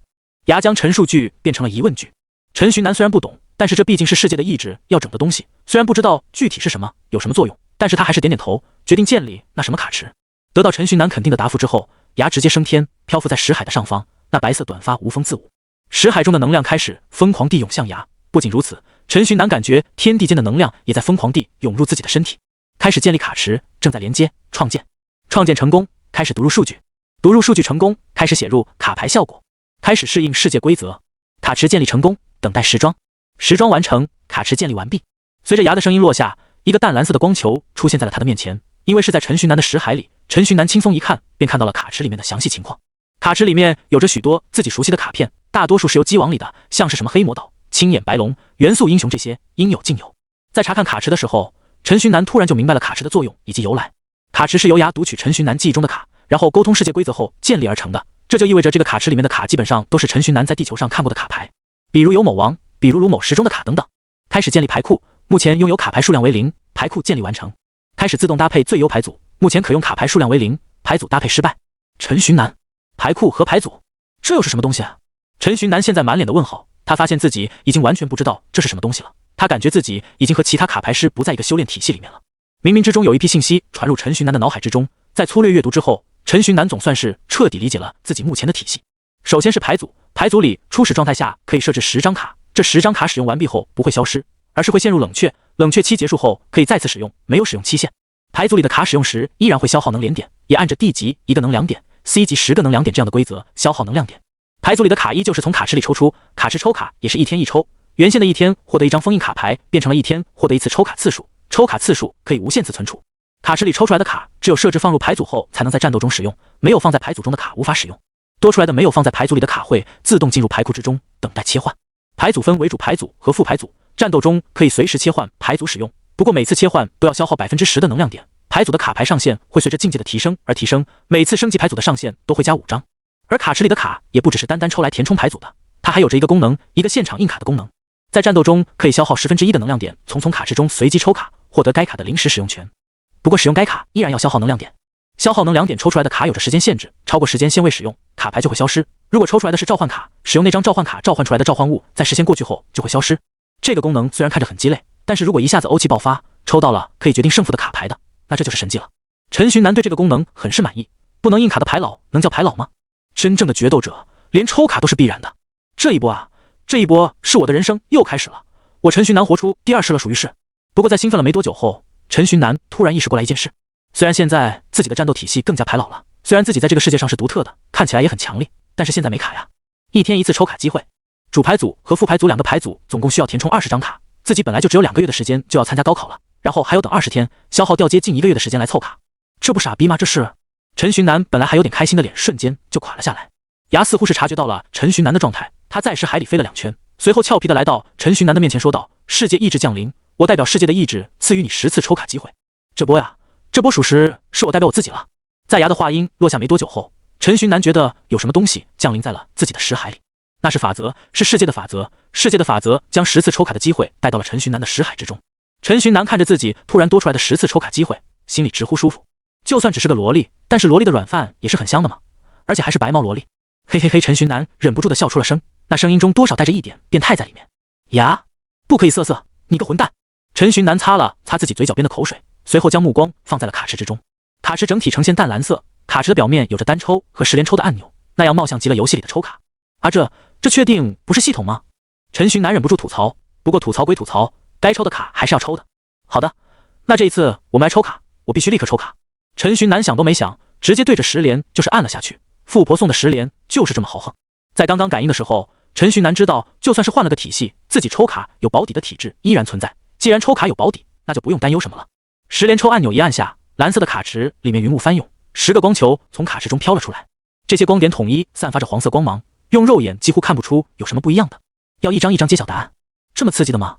牙将陈述句变成了疑问句。陈寻南虽然不懂，但是这毕竟是世界的意志要整的东西，虽然不知道具体是什么，有什么作用，但是他还是点点头，决定建立那什么卡池。得到陈寻南肯定的答复之后，牙直接升天，漂浮在石海的上方，那白色短发无风自舞。石海中的能量开始疯狂地涌向牙，不仅如此，陈寻南感觉天地间的能量也在疯狂地涌入自己的身体。开始建立卡池，正在连接，创建成功，开始读入数据，读入数据成功，开始写入卡牌效果，开始适应世界规则。卡池建立成功，等待时装，时装完成，卡池建立完毕。随着牙的声音落下，一个淡蓝色的光球出现在了他的面前，因为是在陈寻南的识海里，陈寻南轻松一看便看到了卡池里面的详细情况。卡池里面有着许多自己熟悉的卡片，大多数是由机王里的，像是什么黑魔岛、青眼白龙、元素英雄这些应有尽有。在查看卡池的时候，陈寻南突然就明白了卡池的作用以及由来。卡池是由牙读取陈寻南记忆中的卡，然后沟通世界规则后建立而成的，这就意味着这个卡池里面的卡基本上都是陈寻南在地球上看过的卡牌，比如有某王，比如卢某时钟的卡等等。开始建立牌库，目前拥有卡牌数量为0，牌库建立完成。开始自动搭配最优牌组，目前可用卡牌数量为0，牌组搭配失败。陈寻南，牌库和牌组，这又是什么东西啊？陈寻南现在满脸的问号，他发现自己已经完全不知道这是什么东西了，他感觉自己已经和其他卡牌师不在一个修炼体系里面了。冥冥之中有一批信息传入陈寻南的脑海之中，在粗略阅读之后，陈寻南总算是彻底理解了自己目前的体系。首先是牌组，牌组里初始状态下可以设置10张卡，这10张卡使用完毕后不会消失，而是会陷入冷却，冷却期结束后可以再次使用，没有使用期限。牌组里的卡使用时依然会消耗能量点，也按着 D 级1个能量点， C 级10个能量点这样的规则消耗能量点。牌组里的卡依旧是从卡池里抽出，卡池抽卡也是一天一抽，原先的一天获得一张封印卡牌变成了一天获得一次抽卡次数，抽卡次数可以无限次存储。卡池里抽出来的卡只有设置放入牌组后才能在战斗中使用，没有放在牌组中的卡无法使用。多出来的没有放在牌组里的卡会自动进入牌库之中，等待切换。牌组分为主牌组和副牌组，战斗中可以随时切换牌组使用，不过每次切换都要消耗 10% 的能量点。牌组的卡牌上限会随着境界的提升而提升，每次升级牌组的上限都会加5张。而卡池里的卡也不只是单单抽来填充牌组的，它还有着一个功能，一个现场印卡的功能。在战斗中可以消耗1/10的能量点，从卡池中随机抽卡，获得该卡的临时使用权。不过使用该卡依然要消耗能量点，消耗能量点抽出来的卡有着时间限制，超过时间限未使用，卡牌就会消失。如果抽出来的是召唤卡，使用那张召唤卡召唤出来的召唤物，在时限过去后就会消失。这个功能虽然看着很鸡肋，但是如果一下子欧气爆发，抽到了可以决定胜负的卡牌的，那这就是神迹了。陈寻南对这个功能很是满意，不能印卡的牌老能叫牌老吗？真正的决斗者连抽卡都是必然的。这一波啊，这一波是我的人生又开始了，我陈寻南活出第2世了，属于是。不过在兴奋了没多久后，陈寻南突然意识过来一件事，虽然现在自己的战斗体系更加牌老了，虽然自己在这个世界上是独特的，看起来也很强力，但是现在没卡呀，一天一次抽卡机会，主牌组和副牌组2个牌组总共需要填充20张卡，自己本来就只有2个月的时间就要参加高考了，然后还有等20天，消耗掉接近1个月的时间来凑卡，这不傻逼吗？这是。陈寻南本来还有点开心的脸瞬间就垮了下来。牙似乎是察觉到了陈寻南的状态，他在石海里飞了2圈，随后俏皮的来到陈寻南的面前说道：世界意志降临，我代表世界的意志赐予你10次抽卡机会。这波呀，这波属实是我代表我自己了。在牙的话音落下没多久后，陈寻南觉得有什么东西降临在了自己的识海里，那是法则，是世界的法则，世界的法则将10次抽卡的机会带到了陈寻南的识海之中。陈寻南看着自己突然多出来的10次抽卡机会，心里直呼舒服。就算只是个萝莉，但是萝莉的软饭也是很香的嘛，而且还是白毛萝莉。嘿嘿嘿，陈寻南忍不住的笑出了声，那声音中多少带着一点变态在里面。牙，不可以色色，你个混蛋！陈寻南擦了擦自己嘴角边的口水，随后将目光放在了卡池之中。卡池整体呈现淡蓝色，卡池的表面有着单抽和10连抽的按钮，那样貌像极了游戏里的抽卡。啊这确定不是系统吗？陈寻南忍不住吐槽，不过吐槽归吐槽，该抽的卡还是要抽的。好的，那这一次我们来抽卡，我必须立刻抽卡。陈寻南想都没想，直接对着10连就是按了下去。富婆送的10连就是这么豪横。在刚刚感应的时候，陈寻南知道，就算是换了个体系，自己抽卡有保底的体质依然存在。既然抽卡有保底，那就不用担忧什么了。10连抽按钮一按下，蓝色的卡池里面云雾翻涌10个光球从卡池中飘了出来，这些光点统一散发着黄色光芒，用肉眼几乎看不出有什么不一样的。要一张一张揭晓答案，这么刺激的吗？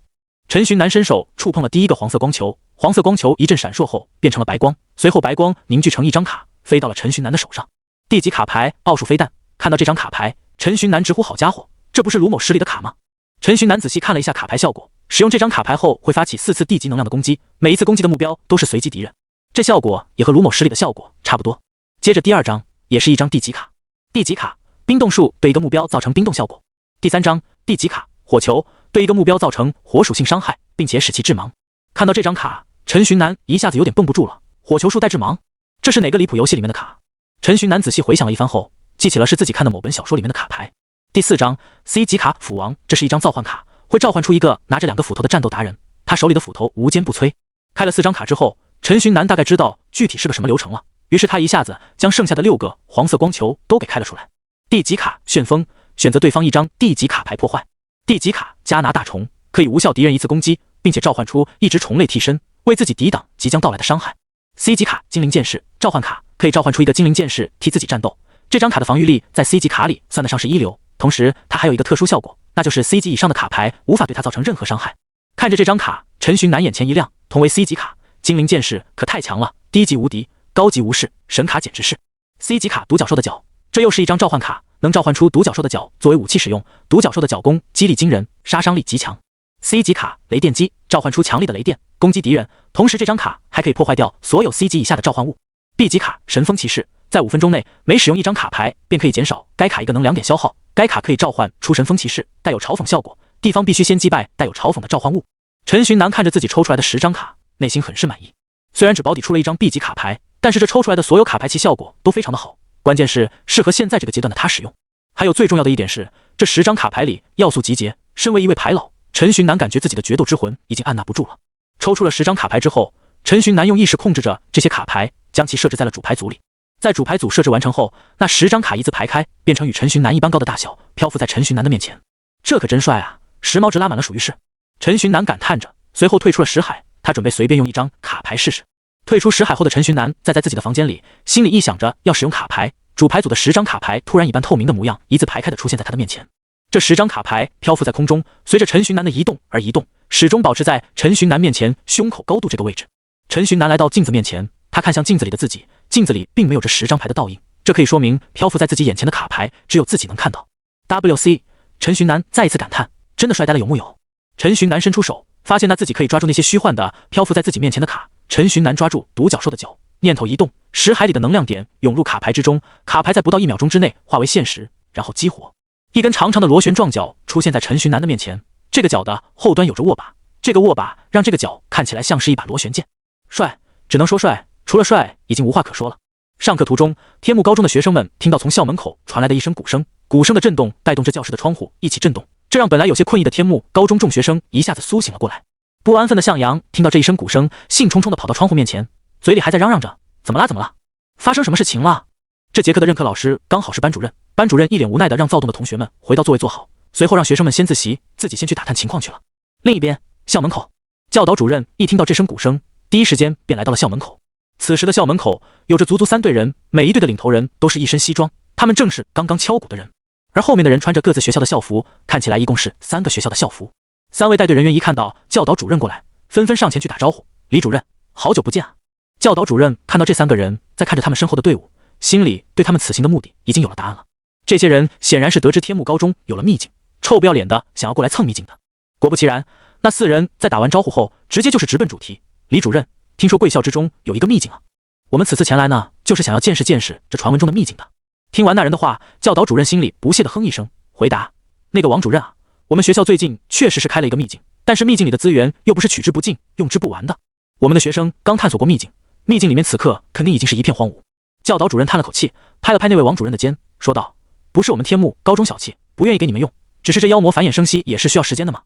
陈寻南伸手触碰了第一个黄色光球，黄色光球一阵闪烁后变成了白光，随后白光凝聚成一张卡，飞到了陈寻南的手上。地级卡牌奥数飞弹。看到这张卡牌，陈寻南直呼好家伙，这不是卢某实力的卡吗？陈寻南仔细看了一下卡牌效果，使用这张卡牌后会发起4次地级能量的攻击，每一次攻击的目标都是随机敌人，这效果也和卢某实力的效果差不多。接着第2张也是一张地级卡，地级卡冰冻术对一个目标造成冰冻效果。第3张地级卡火球对一个目标造成火属性伤害，并且使其致盲。看到这张卡，陈寻南一下子有点绷不住了，火球术带致盲，这是哪个离谱游戏里面的卡？陈寻南仔细回想了一番后，记起了是自己看的某本小说里面的卡牌。第4张 C 级卡斧王，这是一张召唤卡，会召唤出一个拿着2个斧头的战斗达人，他手里的斧头无坚不摧。开了4张卡之后，陈寻南大概知道具体是个什么流程了，于是他一下子将剩下的6个黄色光球都给开了出来。地级卡旋风，选择对方一张地级卡牌破坏。地级卡加拿大虫，可以无效敌人1次攻击，并且召唤出一只虫类替身，为自己抵挡即将到来的伤害。C 级卡精灵剑士，召唤卡可以召唤出一个精灵剑士替自己战斗，这张卡的防御力在 C 级卡里算得上是一流，同时它还有一个特殊效果，那就是 C 级以上的卡牌无法对它造成任何伤害。看着这张卡，陈寻南眼前一亮，同为 C 级卡，精灵剑士可太强了，低级无敌，高级无视，神卡简直是。C 级卡独角兽的角，这又是一张召唤卡，能召唤出独角兽的角作为武器使用，独角兽的角攻击力惊人，杀伤力极强。C 级卡雷电击，召唤出强力的雷电攻击敌人，同时这张卡还可以破坏掉所有 C 级以下的召唤物。B 级卡神风骑士，在5分钟内每使用一张卡牌便可以减少该卡一个能量点消耗，该卡可以召唤出神风骑士，带有嘲讽效果，地方必须先击败带有嘲讽的召唤物。陈寻南看着自己抽出来的10张卡，内心很是满意，虽然只保底出了一张 B 级卡牌，但是这抽出来的所有卡牌其效果都非常的好，关键是适合现在这个阶段的他使用。还有最重要的一点是，这10张卡牌里要素集结，身为一位牌老，陈寻南感觉自己的决斗之魂已经按捺不住了。抽出了10张卡牌之后，陈寻南用意识控制着这些卡牌，将其设置在了主牌组里。在主牌组设置完成后，那10张卡一字排开，变成与陈寻南一般高的大小，漂浮在陈寻南的面前。这可真帅啊，时髦值拉满了属于是。陈寻南感叹着，随后退出了识海，他准备随便用一张卡牌试试。退出识海后的陈寻南在自己的房间里，心里臆想着要使用卡牌，主牌组的10张卡牌突然以半透明的模样一字排开的出现在他的面前。这10张卡牌漂浮在空中，随着陈寻南的移动而移动，始终保持在陈寻南面前胸口高度这个位置。陈寻南来到镜子面前，他看向镜子里的自己，镜子里并没有这10张牌的倒影，这可以说明漂浮在自己眼前的卡牌只有自己能看到。WC， 陈寻南再一次感叹，真的帅呆了有木有？陈寻南伸出手，发现自己可以抓住那些虚幻的漂浮在自己面前的卡。陈寻南抓住独角兽的角，念头一动，识海里的能量点涌入卡牌之中，卡牌在不到1秒钟之内化为现实，然后激活。一根长长的螺旋状角出现在陈寻南的面前，这个角的后端有着握把，这个握把让这个角看起来像是一把螺旋剑。帅，只能说帅，除了帅已经无话可说了。上课途中，天幕高中的学生们听到从校门口传来的一声鼓声，鼓声的震动带动着教室的窗户一起震动，这让本来有些困意的天幕高中众学生一下子苏醒了过来。不安分的向阳听到这一声鼓声，兴冲冲地跑到窗户面前，嘴里还在嚷嚷着：“怎么啦？怎么了？发生什么事情了？”这节课的任课老师刚好是班主任，班主任一脸无奈地让躁动的同学们回到座位坐好，随后让学生们先自习，自己先去打探情况去了。另一边，校门口，教导主任一听到这声鼓声，第一时间便来到了校门口。此时的校门口有着足足3队人，每一队的领头人都是一身西装，他们正是刚刚敲鼓的人，而后面的人穿着各自学校的校服，看起来一共是3个学校的校服。3位带队人员一看到教导主任过来，纷纷上前去打招呼：“李主任，好久不见啊！”教导主任看到这3个人在看着他们身后的队伍，心里对他们此行的目的已经有了答案了。这些人显然是得知天幕高中有了秘境，臭不要脸的想要过来蹭秘境的。果不其然，那4人在打完招呼后，直接就是直奔主题：“李主任，听说贵校之中有一个秘境啊，我们此次前来呢，就是想要见识见识这传闻中的秘境的。”听完那人的话，教导主任心里不屑地哼一声，回答：“那个王主任啊，我们学校最近确实是开了一个秘境，但是秘境里的资源又不是取之不尽、用之不完的。我们的学生刚探索过秘境，秘境里面此刻肯定已经是一片荒芜。”教导主任叹了口气，拍了拍那位王主任的肩，说道：“不是我们天幕高中小气，不愿意给你们用，只是这妖魔繁衍生息也是需要时间的嘛。”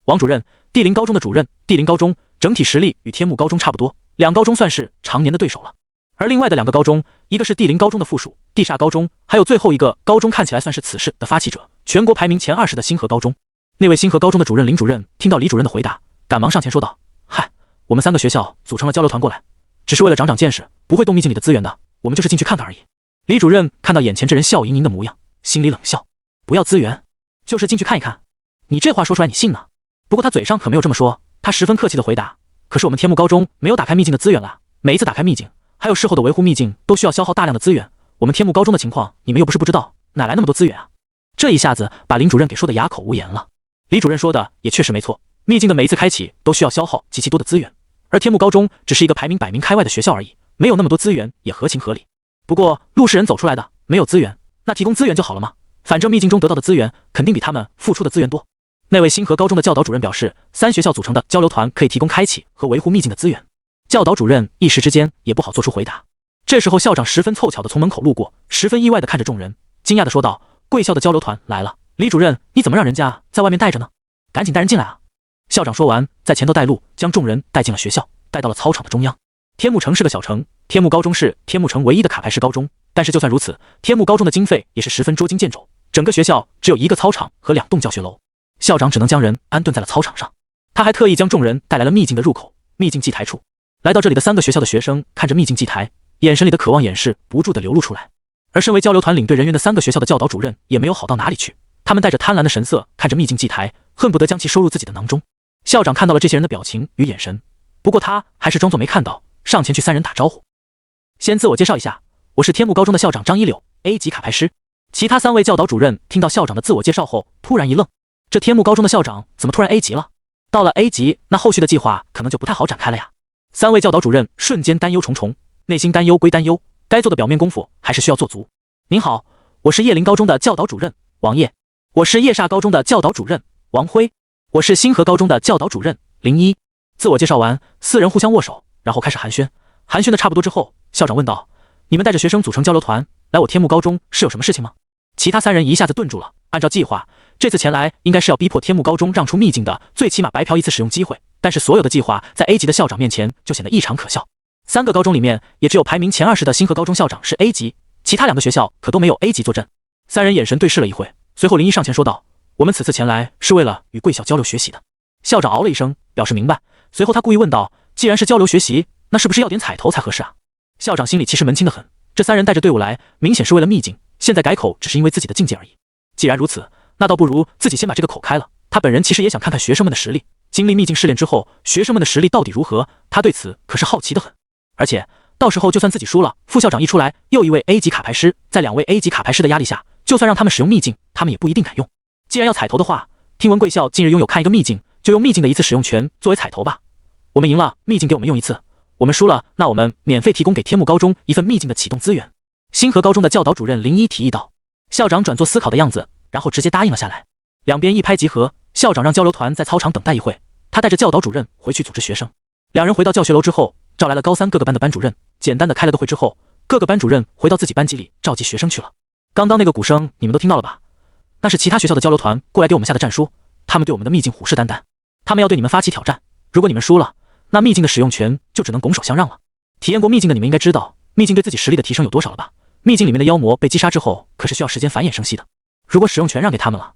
王主任，地灵高中的主任，地灵高中整体实力与天幕高中差不多，2高中算是常年的对手了。而另外的2个高中，一个是地灵高中的附属地煞高中，还有最后一个高中看起来算是此事的发起者，全国排名前20的星河高中。那位星河高中的主任林主任听到李主任的回答，赶忙上前说道：“嗨，我们3个学校组成了交流团过来，只是为了长长见识，不会动秘境里的资源的。我们就是进去看看而已。李主任看到眼前这人笑盈盈的模样，心里冷笑，不要资源，就是进去看一看。你这话说出来你信呢？不过他嘴上可没有这么说，他十分客气的回答，可是我们天幕高中没有打开秘境的资源了，每一次打开秘境，还有事后的维护秘境都需要消耗大量的资源，我们天幕高中的情况你们又不是不知道，哪来那么多资源啊？这一下子把林主任给说的哑口无言了。李主任说的也确实没错，秘境的每一次开启都需要消耗极其多的资源，而天幕高中只是一个排名百名开外的学校而已，没有那么多资源也合情合理。不过陆氏人走出来的，没有资源，那提供资源就好了嘛，反正秘境中得到的资源肯定比他们付出的资源多。那位星河高中的教导主任表示，3学校组成的交流团可以提供开启和维护秘境的资源。教导主任一时之间也不好做出回答。这时候校长十分凑巧的从门口路过，十分意外的看着众人，惊讶的说道，贵校的交流团来了，李主任你怎么让人家在外面带着呢？赶紧带人进来啊！校长说完，在前头带路，将众人带进了学校，带到了操场的中央。天幕城是个小城，天幕高中是天幕城唯一的卡牌式高中，但是就算如此，天幕高中的经费也是十分捉襟见肘，整个学校只有一个操场和2栋教学楼，校长只能将人安顿在了操场上。他还特意将众人带来了秘境的入口，秘境祭台处。来到这里的3个学校的学生看着秘境祭台，眼神里的渴望掩饰不住的流露出来。而身为交流团领队人员的3个学校的教导主任也没有好到哪里去，他们带着贪婪的神色看着秘境祭台，恨不得将其收入自己的囊中。校长看到了这些人的表情与眼神，不过他还是装作没看到，上前去3人打招呼。先自我介绍一下，我是天幕高中的校长张一柳， A 级卡牌师。其他3位教导主任听到校长的自我介绍后突然一愣，这天幕高中的校长怎么突然 A 级了？到了 A 级，那后续的计划可能就不太好展开了呀。3位教导主任瞬间担忧重重，内心担忧归担忧，该做的表面功夫还是需要做足。您好，我是叶林高中的教导主任王烨。我是叶煞高中的教导主任王辉。我是星河高中的教导主任林一。自我介绍完，4人互相握手，然后开始寒暄。寒暄的差不多之后，校长问道，你们带着学生组成交流团来我天幕高中是有什么事情吗？其他3人一下子顿住了，按照计划，这次前来应该是要逼迫天幕高中让出秘境的最起码白嫖1次使用机会，但是所有的计划在 A 级的校长面前就显得异常可笑。3个高中里面也只有排名前20的星河高中校长是 A 级，其他2个学校可都没有 A 级坐镇。3人眼神对视了一会，随后林一上前说道，我们此次前来是为了与贵校交流学习的。校长嗷了一声，表示明白，随后他故意问道，既然是交流学习，那是不是要点彩头才合适啊？校长心里其实门清的很，这3人带着队伍来，明显是为了秘境，现在改口只是因为自己的境界而已。既然如此，那倒不如自己先把这个口开了。他本人其实也想看看学生们的实力，经历秘境试炼之后，学生们的实力到底如何，他对此可是好奇的很。而且到时候就算自己输了，副校长一出来，又一位 A 级卡牌师，在2位 A 级卡牌师的压力下，就算让他们使用秘境，他们也不一定敢用。既然要彩头的话，听闻贵校近日拥有看一个秘境，就用秘境的1次使用权作为彩头吧。我们赢了，秘境给我们用1次；我们输了，那我们免费提供给天幕高中1份秘境的启动资源。星河高中的教导主任林一提议道。校长转作思考的样子，然后直接答应了下来。两边一拍即合，校长让交流团在操场等待一会，他带着教导主任回去组织学生。2人回到教学楼之后，召来了高3各个班的班主任，简单的开了个会之后，各个班主任回到自己班级里召集学生去了。刚刚那个鼓声你们都听到了吧？那是其他学校的交流团过来给我们下的战书，他们对我们的秘境虎视眈眈，他们要对你们发起挑战。如果你们输了，那秘境的使用权就只能拱手相让了。体验过秘境的你们应该知道，秘境对自己实力的提升有多少了吧？秘境里面的妖魔被击杀之后，可是需要时间繁衍生息的。如果使用权让给他们了，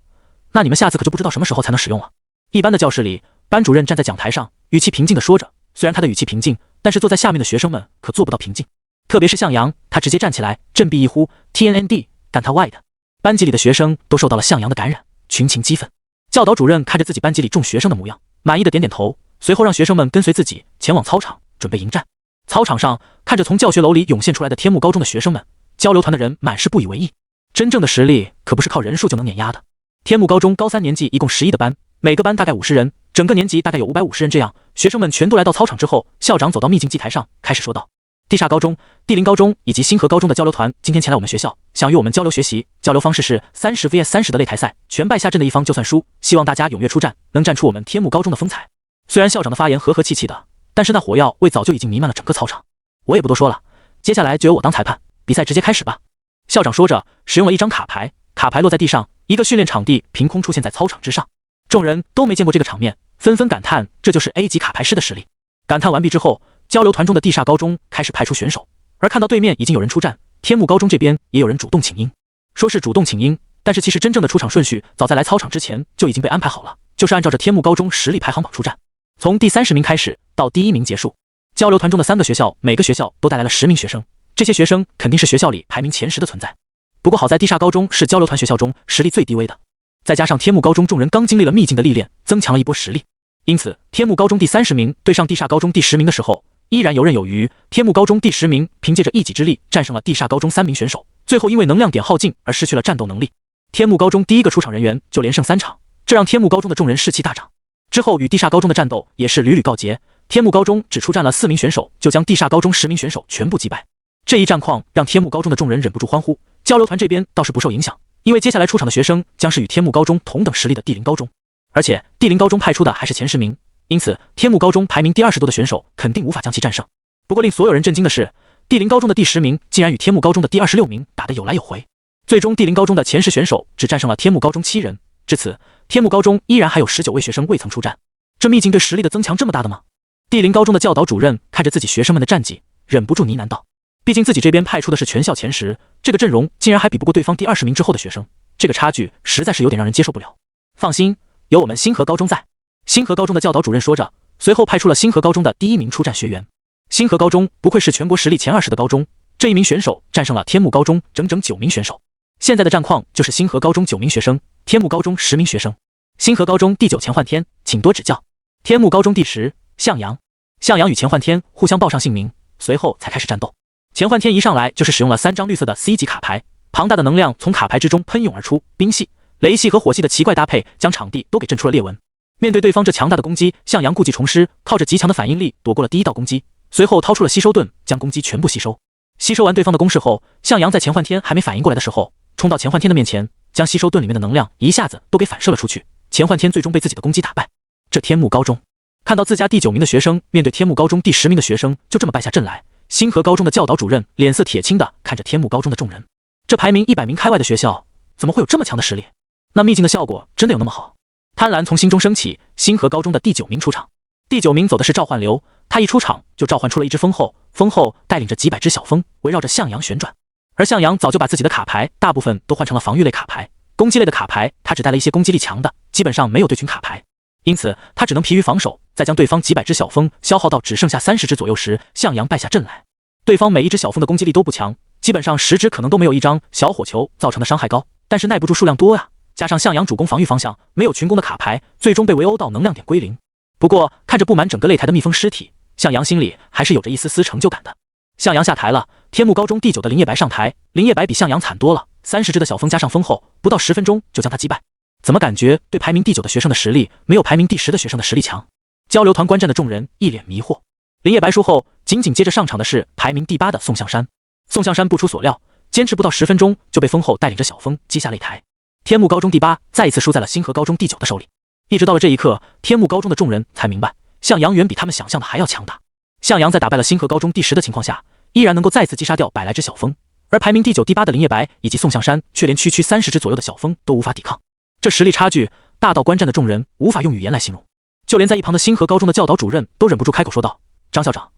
那你们下次可就不知道什么时候才能使用了。一般的教室里，班主任站在讲台上，语气平静地说着。虽然他的语气平静，但是坐在下面的学生们可做不到平静。特别是向阳，他直接站起来，振臂一呼 ，TNND， 干他外的！班级里的学生都受到了向阳的感染，群情激愤。教导主任看着自己班级里众学生的模样，满意的点点头，随后让学生们跟随自己前往操场，准备迎战。操场上看着从教学楼里涌现出来的天幕高中的学生们，交流团的人满是不以为意。真正的实力可不是靠人数就能碾压的。天幕高中高3年级一共11的班，每个班大概50人，整个年级大概有550人这样。学生们全都来到操场之后，校长走到秘境祭台上，开始说道：地煞高中、地灵高中以及星河高中的交流团今天前来我们学校，想与我们交流学习。交流方式是30 vs 30的擂台赛，全败下阵的一方就算输。希望大家踊跃出战，能战出我们天幕高中的风采。虽然校长的发言和和气气的，但是那火药味早就已经弥漫了整个操场。我也不多说了，接下来就由我当裁判，比赛直接开始吧。校长说着，使用了一张卡牌，卡牌落在地上，一个训练场地凭空出现在操场之上。众人都没见过这个场面，纷纷感叹这就是 A 级卡牌师的实力。感叹完毕之后，交流团中的地煞高中开始派出选手，而看到对面已经有人出战，天幕高中这边也有人主动请缨。说是主动请缨，但是其实真正的出场顺序早在来操场之前就已经被安排好了，就是按照着天幕高中实力排行榜出战，从第30名开始到第1名结束。交流团中的3个学校，每个学校都带来了10名学生，这些学生肯定是学校里排名前10的存在。不过好在地煞高中是交流团学校中实力最低微的，再加上天幕高中众人刚经历了秘境的历练，增强了一波实力，因此天幕高中第30名对上地煞高中第10名的时候，依然游刃有余。天幕高中第10名凭借着一己之力战胜了地煞高中3名选手，最后因为能量点耗尽而失去了战斗能力。天幕高中第一个出场人员就连胜3场，这让天幕高中的众人士气大涨。之后与地煞高中的战斗也是屡屡告捷，天幕高中只出战了4名选手，就将地煞高中10名选手全部击败。这一战况让天幕高中的众人忍不住欢呼。交流团这边倒是不受影响，因为接下来出场的学生将是与天幕高中同等实力的地灵高中，而且地灵高中派出的还是前10名，因此天幕高中排名第20多的选手肯定无法将其战胜。不过令所有人震惊的是，地灵高中的第10名竟然与天幕高中的第26名打得有来有回，最终地灵高中的前10选手只战胜了天幕高中7人。至此，天幕高中依然还有19位学生未曾出战。这秘境对实力的增强这么大的吗？地灵高中的教导主任看着自己学生们的战绩，忍不住呢喃道。毕竟自己这边派出的是全校前10，这个阵容竟然还比不过对方第20名之后的学生，这个差距实在是有点让人接受不了。放心，有我们星河高中在。星河高中的教导主任说着，随后派出了星河高中的第1名出战学员。星河高中不愧是全国实力前20的高中，这一名选手战胜了天幕高中整整9名选手。现在的战况就是星河高中9名学生，天幕高中10名学生。星河高中第9钱焕天，请多指教。天幕高中第10向阳。向阳与钱焕天互相报上姓名，随后才开始战斗。钱焕天一上来就是使用了3张绿色的 C 级卡牌，庞大的能量从卡牌之中喷涌而出，冰系、雷系和火系的奇怪搭配将场地都给震出了裂纹。面对对方这强大的攻击，向阳故技重施，靠着极强的反应力躲过了第1道攻击，随后掏出了吸收盾，将攻击全部吸收。吸收完对方的攻势后，向阳在钱焕天还没反应过来的时候，冲到钱焕天的面前，将吸收盾里面的能量一下子都给反射了出去。钱焕天最终被自己的攻击打败。这天幕高中看到自家第9名的学生面对天幕高中第10名的学生就这么败下阵来，星河高中的教导主任脸色铁青的看着天幕高中的众人，这排名100名开外的学校怎么会有这么强的实力？那秘境的效果真的有那么好？贪婪从心中升起，星河高中的第9名出场。第9名走的是召唤流，他一出场就召唤出了一只风后，风后带领着几百只小风围绕着向阳旋转。而向阳早就把自己的卡牌大部分都换成了防御类卡牌，攻击类的卡牌他只带了一些攻击力强的，基本上没有对群卡牌，因此他只能疲于防守。在将对方几百只小风消耗到只剩下30只左右时，向阳败下阵来。对方每一只小风的攻击力都不强，基本上10只可能都没有一张小火球造成的伤害高，但是耐不住数量多啊，加上向阳主攻防御方向没有群攻的卡牌，最终被围殴到能量点归零。不过看着布满整个擂台的蜜蜂尸体，向阳心里还是有着一丝丝成就感的。向阳下台了，天幕高中第9的林叶白上台，林叶白比向阳惨多了，30只的小风加上风后，不到10分钟就将他击败。怎么感觉对排名第9的学生的实力没有排名第10的学生的实力强？交流团观战的众人一脸迷惑。林叶白输后，紧紧接着上场的是排名第8的宋向山。宋向山不出所料，坚持不到10分钟就被风后带领着小风击下擂台。天幕高中第8再一次输在了星河高中第9的手里。一直到了这一刻，天幕高中的众人才明白，向阳远比他们想象的还要强大。向阳在打败了星河高中第10的情况下，依然能够再次击杀掉100来只小风，而排名第9、第8的林叶白以及宋向山却连区30只左右的小风都无法抵抗。这实力差距大到观战的众人无法用语言来形容。就连在一旁的星河高中的教导主任都忍不住开口说道：“张校长，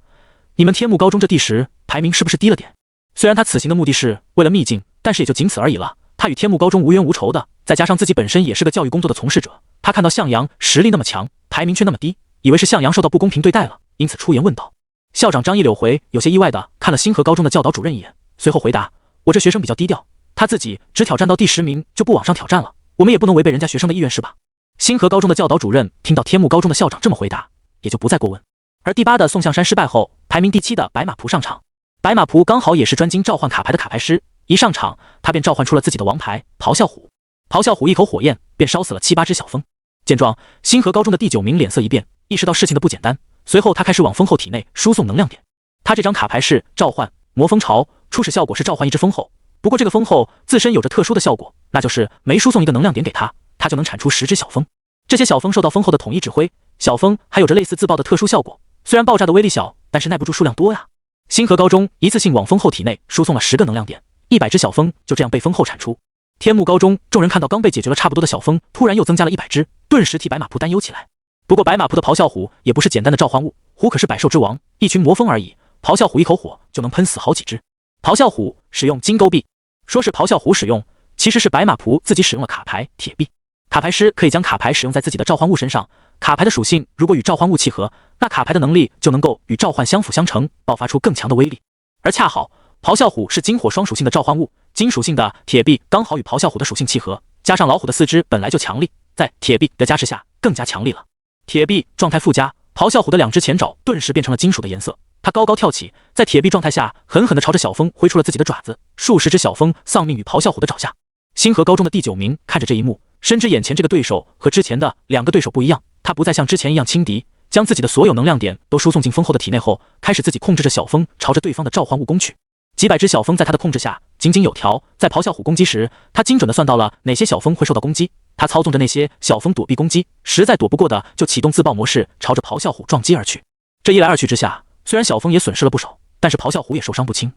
你们天幕高中这第10排名是不是低了点？虽然他此行的目的是为了秘境，但是也就仅此而已了。他与天幕高中无冤无仇的，再加上自己本身也是个教育工作的从事者，他看到向阳实力那么强，排名却那么低，以为是向阳受到不公平对待了，因此出言问道。”校长张一柳回有些意外的看了星河高中的教导主任一眼，随后回答：“我这学生比较低调，他自己只挑战到第10名就不往上挑战了，我们也不能违背人家学生的意愿是吧？”星河高中的教导主任听到天幕高中的校长这么回答，也就不再过问。而第8的宋向山失败后，排名第7的白马仆上场。白马仆刚好也是专精召唤卡牌的卡牌师，一上场他便召唤出了自己的王牌咆哮虎。咆哮虎一口火焰便烧死了7、8只小风。见状，星河高中的第9名脸色一变，意识到事情的不简单，随后他开始往风后体内输送能量点。他这张卡牌是召唤魔风潮，初始效果是召唤一只风后，不过这个风后自身有着特殊的效果，那就是每输送一个能量点给他，他就能产出10只小风。这些小风受到风后的统一指挥，小风还有着类似自爆的特殊效果，虽然爆炸的威力小，但是耐不住数量多呀。星河高中一次性往风后体内输送了10个能量点，100只小风就这样被风后产出。天幕高中众人看到刚被解决了差不多的小风，突然又增加了100只，顿时替白马仆担忧起来。不过白马仆的咆哮虎也不是简单的召唤物，虎可是百兽之王，一群魔风而已，咆哮虎一口火就能喷死好几只。咆哮虎使用金钩臂，说是咆哮虎使用，其实是白马仆自己使用了卡牌铁臂。卡牌师可以将卡牌使用在自己的召唤物身上，卡牌的属性如果与召唤物契合，那卡牌的能力就能够与召唤相辅相成，爆发出更强的威力。而恰好咆哮虎是金火双属性的召唤物，金属性的铁壁刚好与咆哮虎的属性契合，加上老虎的四肢本来就强力，在铁壁的加持下更加强力了。铁壁状态附加，咆哮虎的两只前爪顿时变成了金属的颜色。它高高跳起，在铁壁状态下狠狠地朝着小风挥出了自己的爪子，数十只小风丧命于咆哮虎的爪下。星河高中的第9名看着这一幕，深知眼前这个对手和之前的2个对手不一样，他不再像之前一样轻敌，将自己的所有能量点都输送进风后的体内后，开始自己控制着小风朝着对方的召唤物攻去。几百只小风在他的控制下井井有条，在咆哮虎攻击时，他精准地算到了哪些小风会受到攻击，他操纵着那些小风躲避攻击，实在躲不过的就启动自爆模式，朝着咆哮虎撞击而去。这一来二去之下，虽然小风也损失了不少，但是咆哮虎也受伤不轻。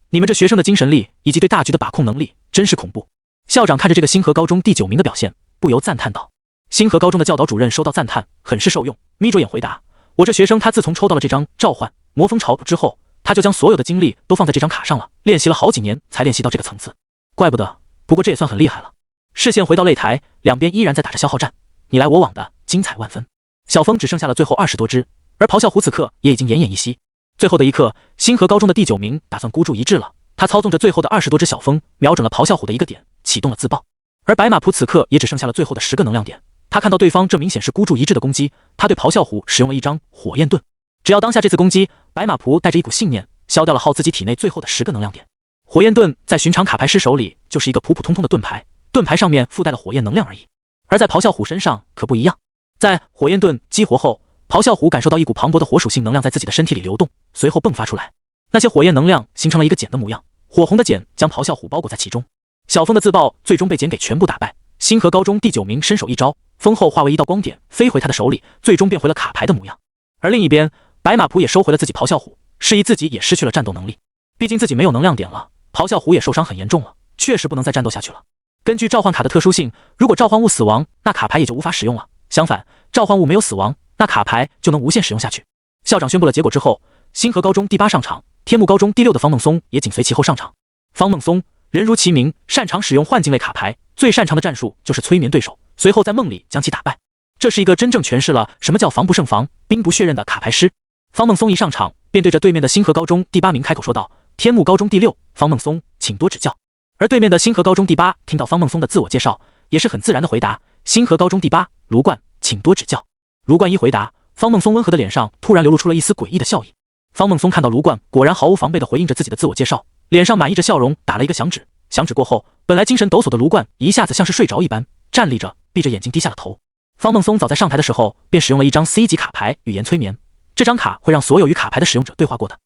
你们这学生的精神力以及对大局的把控能力真是恐怖。校长看着这个星河高中第9名的表现，不由赞叹道。星河高中的教导主任收到赞叹，很是受用，眯着眼回答：我这学生他自从抽到了这张召唤魔风潮之后，他就将所有的精力都放在这张卡上了，练习了好几年才练习到这个层次。怪不得，不过这也算很厉害了。视线回到擂台，两边依然在打着消耗战，你来我往的，精彩万分。小风只剩下了最后20多只，而咆哮虎此刻也已经奄奄一息。最后的一刻，星河高中的第9名打算孤注一掷了，他操纵着最后的20多只小风，瞄准了咆哮虎的一个点，启动了自爆。而白马普此刻也只剩下了最后的10个能量点，他看到对方这明显是孤注一掷的攻击，他对咆哮虎使用了一张火焰盾，只要当下这次攻击，白马普带着一股信念，消掉了耗自己体内最后的10个能量点。火焰盾在寻常卡牌师手里就是一个普普通通的盾牌，盾牌上面附带了火焰能量而已，而在咆哮虎身上可不一样。在火焰盾激活后，咆哮虎感受到一股磅礴的火属性能量在自己的身体里流动，随后迸发出来，那些火焰能量形成了一个茧的模样，火红的茧将咆哮虎包裹在其中。小风的自爆最终被茧给全部打败，星河高中第9名伸手一招，风后化为一道光点飞回他的手里，最终变回了卡牌的模样。而另一边，白马普也收回了自己咆哮虎，示意自己也失去了战斗能力，毕竟自己没有能量点了，咆哮虎也受伤很严重了，确实不能再战斗下去了。根据召唤卡的特殊性，如果召唤物死亡，那卡牌也就无法使用了，相反，召唤物没有死亡，那卡牌就能无限使用下去。校长宣布了结果之后，星河高中第8上场，天幕高中第6的方梦松也紧随其后上场。方梦松人如其名，擅长使用幻境类卡牌，最擅长的战术就是催眠对手，随后在梦里将其打败。这是一个真正诠释了什么叫防不胜防、兵不血刃的卡牌师。方梦松一上场便对着对面的星河高中第8名开口说道：天幕高中第6，方梦松请多指教。而对面的星河高中第8听到方梦松的自我介绍，也是很自然的回答：星河高中第8，卢冠请多指教。卢冠一回答，方梦松温和的脸上突然流露出了一丝诡异的笑意。方梦松看到卢冠果然毫无防备地回应着自己的自我介绍，脸上满意着笑容，打了一个响指。响指过后，本来精神抖擞的卢冠一下子像是睡着一般，站立着，闭着眼睛低下了头。方梦松早在上台的时候便使用了一张 C 级卡牌语言催眠，这张卡会让所有与卡牌的使用者对话过的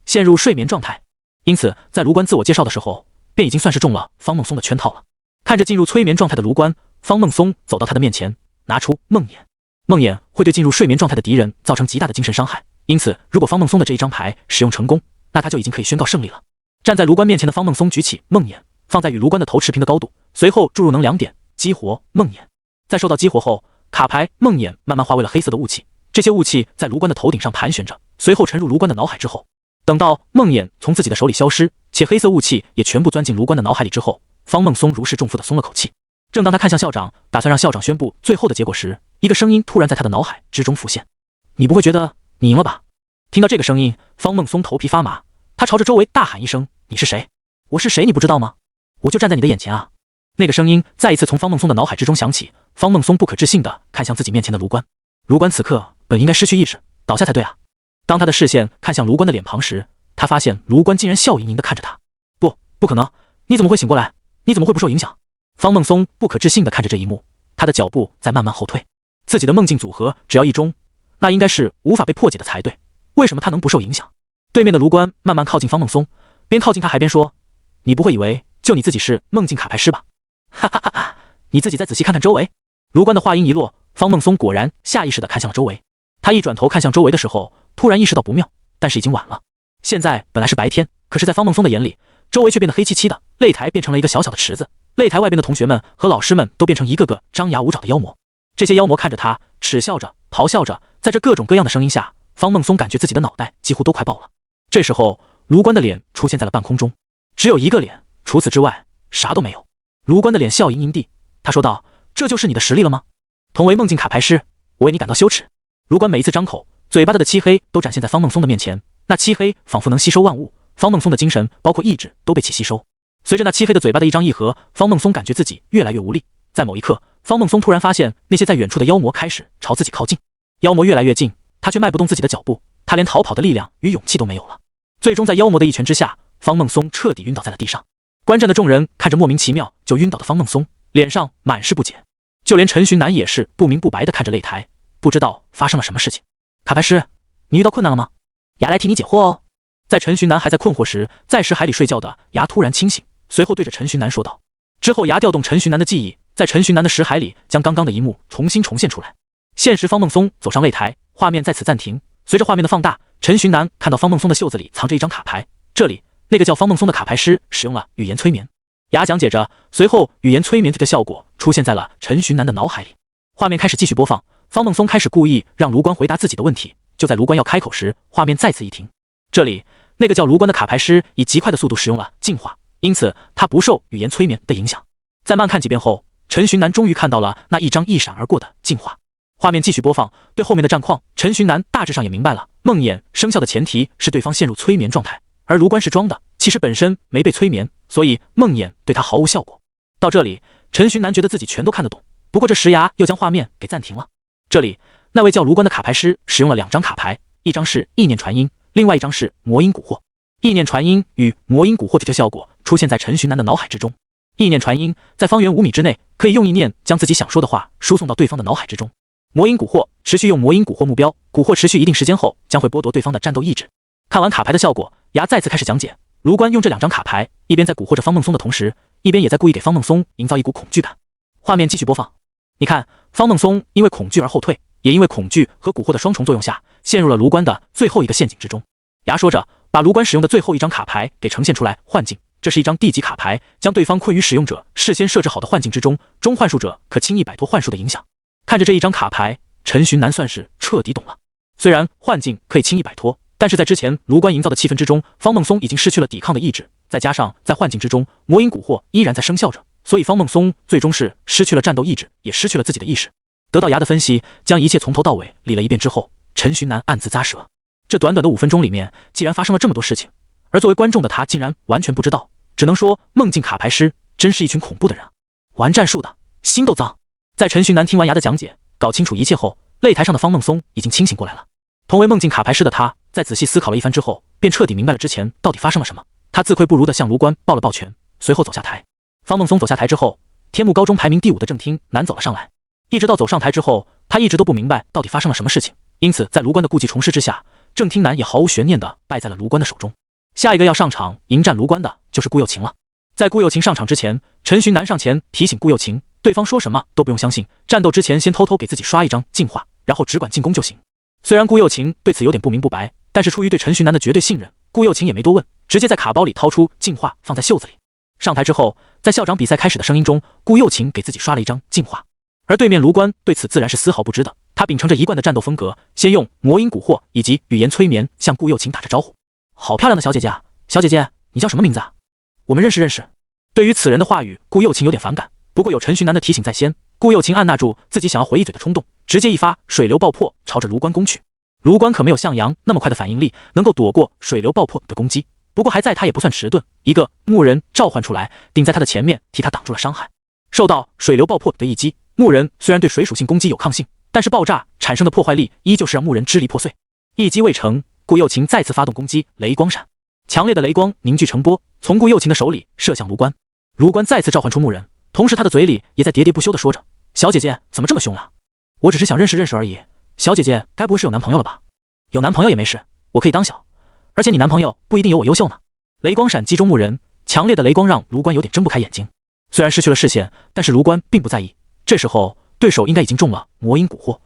陷入睡眠状态，因此在卢冠自我介绍的时候便已经算是中了方梦松的圈套了。看着进入催眠状态的卢冠，方梦松走到他的面前，拿出梦魇。梦魇会对进入睡眠状态的敌人造成极大的精神伤害，因此如果方梦松的这一张牌使用成功，那他就已经可以宣告胜利了。站在卢冠面前的方梦松举起梦魇，放在与卢冠的头持平的高度，随后注入能量点，激活梦魇。在受到激活后，卡牌梦魇慢慢化为了黑色的雾气，这些雾气在卢冠的头顶上盘旋着，随后沉入卢冠的脑海之后。等到梦魇从自己的手里消失，且黑色雾气也全部钻进卢冠的脑海里之后，方梦松如释重负地松了口气。正当他看向校长，打算让校长宣布最后的结果时，一个声音突然在他的脑海之中浮现：你不会觉得你赢了吧？听到这个声音，方梦松头皮发麻，他朝着周围大喊一声：你是谁？我是谁你不知道吗？我就站在你的眼前啊！那个声音再一次从方梦松的脑海之中响起，方梦松不可置信地看向自己面前的卢冠。卢冠此刻本应该失去意识倒下才对啊，当他的视线看向卢冠的脸庞时，他发现卢冠竟然笑盈盈地看着他。不可能，你怎么会醒过来？你怎么会不受影响？方梦松不可置信地看着这一幕，他的脚步在慢慢后退。自己的梦境组合只要一中，那应该是无法被破解的才对，为什么他能不受影响？对面的卢冠慢慢靠近方梦松，边靠近他还边说：你不会以为就你自己是梦境卡牌师吧？哈哈哈哈，你自己再仔细看看周围。卢冠的话音一落，方梦松果然下意识地看向了周围。他一转头看向周围的时候，突然意识到不妙，但是已经晚了。现在本来是白天，可是在方梦松的眼里，周围却变得黑漆漆的，擂台变成了一个小小的池子，擂台外边的同学们和老师们都变成一个个张牙舞爪的妖魔。这些妖魔看着他，耻笑着，咆哮着，在这各种各样的声音下，方梦松感觉自己的脑袋几乎都快爆了。这时候，卢冠的脸出现在了半空中，只有一个脸，除此之外啥都没有。卢冠的脸笑盈盈地，他说道：这就是你的实力了吗？同为梦境卡牌师，我为你感到羞耻。卢冠每一次张口，嘴巴的漆黑都展现在方梦松的面前，那漆黑仿佛能吸收万物，方梦松的精神包括意志都被其吸收。随着那漆黑的嘴巴的一张一合，方梦松感觉自己越来越无力。在某一刻，方梦松突然发现那些在远处的妖魔开始朝自己靠近，妖魔越来越近，他却迈不动自己的脚步，他连逃跑的力量与勇气都没有了。最终在妖魔的一拳之下，方梦松彻底晕倒在了地上。观战的众人看着莫名其妙就晕倒的方梦松，脸上满是不解，就连陈寻南也是不明不白地看着擂台，不知道发生了什么事情。卡牌师，你遇到困难了吗？牙来替你解惑哦。在陈寻南还在困惑时，在石海里睡觉的牙突然清醒，随后对着陈寻南说道。之后牙调动陈寻南的记忆，在陈寻南的识海里将刚刚的一幕重新重现出来。现实方梦松走上擂台，画面在此暂停。随着画面的放大，陈寻南看到方梦松的袖子里藏着一张卡牌，这里那个叫方梦松的卡牌师使用了语言催眠。牙讲解着，随后语言催眠的效果出现在了陈寻南的脑海里。画面开始继续播放，方梦松开始故意让卢关回答自己的问题。就在卢关要开口时，画面再次一停。这里那个叫卢关的卡牌师以极快的速度使用了净化，因此他不受语言催眠的影响。在慢看几遍后，陈寻南终于看到了那一张一闪而过的净化。画面继续播放，对后面的战况，陈寻南大致上也明白了。梦魇生效的前提是对方陷入催眠状态，而卢关是装的，其实本身没被催眠，所以梦魇对他毫无效果。到这里，陈寻南觉得自己全都看得懂，不过这时牙又将画面给暂停了。这里那位叫卢关的卡牌师使用了2张卡牌，一张是意念传音，另外一张是魔音蛊惑。意念传音与魔音蛊惑的效果出现在陈寻南的脑海之中。意念传音在方圆5米之内可以用意念将自己想说的话输送到对方的脑海之中。魔音蛊惑持续用魔音蛊惑目标，蛊惑持续一定时间后将会剥夺对方的战斗意志。看完卡牌的效果，牙再次开始讲解。卢关用这2张卡牌，一边在蛊惑着方梦松的同时，一边也在故意给方梦松营造一股恐惧感。画面继续播放，你看方梦松因为恐惧而后退，也因为恐惧和蛊惑的双重作用下，陷入了卢关的最后一个陷阱之中。牙说着，把卢关使用的最后一张卡牌给呈现出来，幻境。这是一张地级卡牌，将对方困于使用者事先设置好的幻境之中，中幻术者可轻易摆脱幻术的影响。看着这一张卡牌，陈寻南算是彻底懂了。虽然幻境可以轻易摆脱，但是在之前卢关营造的气氛之中，方梦松已经失去了抵抗的意志，再加上在幻境之中魔音蛊惑依然在生效着，所以方梦松最终是失去了战斗意志，也失去了自己的意识。得到牙的分析，将一切从头到尾理了一遍之后，陈寻南暗自咂舌。这短短的5分钟里面，既然发生了这么多事情，而作为观众的他竟然完全不知道，只能说梦境卡牌师真是一群恐怖的人啊！玩战术的心都脏。在陈寻南听完牙的讲解，搞清楚一切后，擂台上的方梦松已经清醒过来了。同为梦境卡牌师的他，在仔细思考了一番之后，便彻底明白了之前到底发生了什么。他自愧不如的向卢关抱了抱拳，随后走下台。方梦松走下台之后，天幕高中排名第5的郑听南走了上来。一直到走上台之后，他一直都不明白到底发生了什么事情，因此在卢关的故技重施之下，郑听南也毫无悬念地败在了卢关的手中。下一个要上场迎战卢关的就是顾又晴了。在顾又晴上场之前，陈寻南上前提醒顾又晴，对方说什么都不用相信，战斗之前先偷偷给自己刷一张净化，然后只管进攻就行。虽然顾又晴对此有点不明不白，但是出于对陈寻南的绝对信任，顾又晴也没多问，直接在卡包里掏出净化放在袖子里。上台之后，在校长比赛开始的声音中，顾又晴给自己刷了一张净化，而对面卢关对此自然是丝毫不知的。他秉承着一贯的战斗风格，先用魔音蛊惑以及语言催眠向顾又晴打着招呼。好漂亮的小姐姐啊，小姐姐你叫什么名字啊？我们认识认识。对于此人的话语，顾又晴有点反感，不过有陈寻南的提醒在先，顾又晴按捺住自己想要回一嘴的冲动，直接一发水流爆破朝着卢关攻去。卢关可没有向阳那么快的反应力，能够躲过水流爆破的攻击，不过还在他也不算迟钝，一个木人召唤出来顶在他的前面，替他挡住了伤害。受到水流爆破的一击，木人虽然对水属性攻击有抗性，但是爆炸产生的破坏力依旧是让木人支离破碎。一击未成，顾又晴再次发动攻击，雷光闪，强烈的雷光凝聚成波，从顾又晴的手里射向卢关。卢关再次召唤出木人，同时他的嘴里也在喋喋不休地说着：小姐姐怎么这么凶啊？我只是想认识认识而已，小姐姐该不会是有男朋友了吧？有男朋友也没事，我可以当小，而且你男朋友不一定有我优秀呢。雷光闪击中木人，强烈的雷光让卢关有点睁不开眼睛。虽然失去了视线，但是卢关并不在意，这时候对手应该已经中了魔音蛊惑。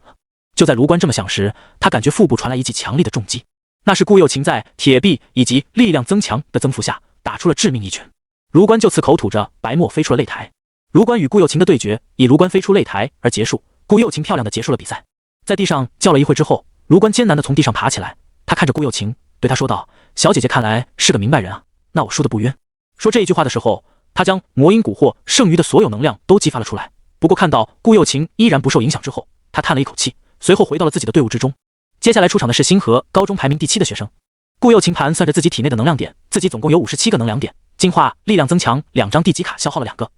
就在卢关这么想时，他感觉腹部传来一记强力的重击，那是顾又晴在铁壁以及力量增强的增幅下打出了致命一拳。卢关就此口吐着白沫飞出了擂台。卢关与顾又晴的对决以卢关飞出擂台而结束，顾又晴漂亮的结束了比赛。在地上叫了一会之后，卢关艰难的从地上爬起来，他看着顾又晴对他说道：小姐姐看来是个明白人啊，那我输的不冤。说这一句话的时候，他将魔音蛊惑剩余的所有能量都激发了出来。不过看到顾又晴依然不受影响之后，他叹了一口气，随后回到了自己的队伍之中。接下来出场的是星河高中排名第7的学生。顾又晴盘算着自己体内的能量点，自己总共有57个能量点。进化力量增强2张 D 级卡消耗了2个，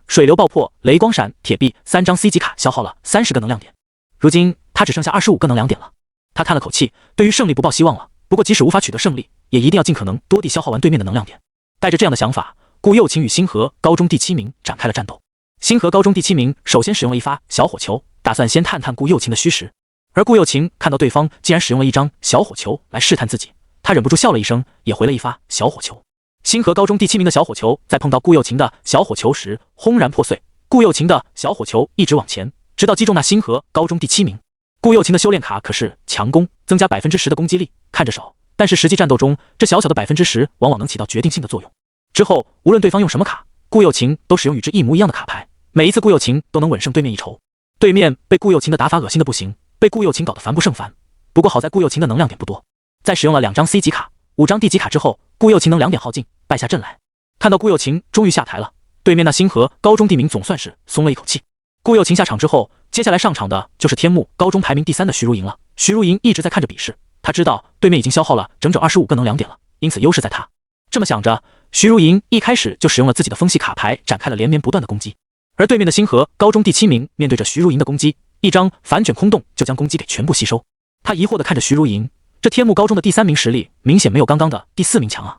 水流爆破、雷光闪、铁臂3张 C 级卡消耗了30个能量点。如今他只剩下25个能量点了。他叹了口气，对于胜利不抱希望了。不过即使无法取得胜利，也一定要尽可能多地消耗完对面的能量点。带着这样的想法，顾又晴与星河高中第7名展开了战斗。星河高中第7名首先使用了一发小火球，打算先探探顾又晴的虚实。而顾又晴看到对方竟然使用了一张小火球来试探自己，他忍不住笑了一声，也回了一发小火球。星河高中第7名的小火球在碰到顾又晴的小火球时轰然破碎，顾又晴的小火球一直往前，直到击中那星河高中第7名。顾又晴的修炼卡可是强攻，增加10%的攻击力，看着少，但是实际战斗中这小小的10%往往能起到决定性的作用。之后无论对方用什么卡，顾又晴都使用与之一模一样的卡牌，每一次顾又晴都能稳胜对面一筹。对面被顾又晴的打法恶心的不行，被顾又晴搞得烦不胜烦。不过好在顾又晴的能量点不多，在使用了2张 C 级卡、5张 D 级卡之后，顾又晴能2点耗尽，败下阵来。看到顾又晴终于下台了，对面那星河高中第名总算是松了一口气。顾又晴下场之后，接下来上场的就是天幕高中排名第3的徐如莹了。徐如莹一直在看着比试，他知道对面已经消耗了整整25个能量点了，因此优势在他。这么想着，徐如莹一开始就使用了自己的风系卡牌，展开了连绵不断的攻击。而对面的星河高中第7名面对着徐如莹的攻击，一张反卷空洞就将攻击给全部吸收。他疑惑地看着徐如莹，这天幕高中的第3名实力明显没有刚刚的第4名强啊！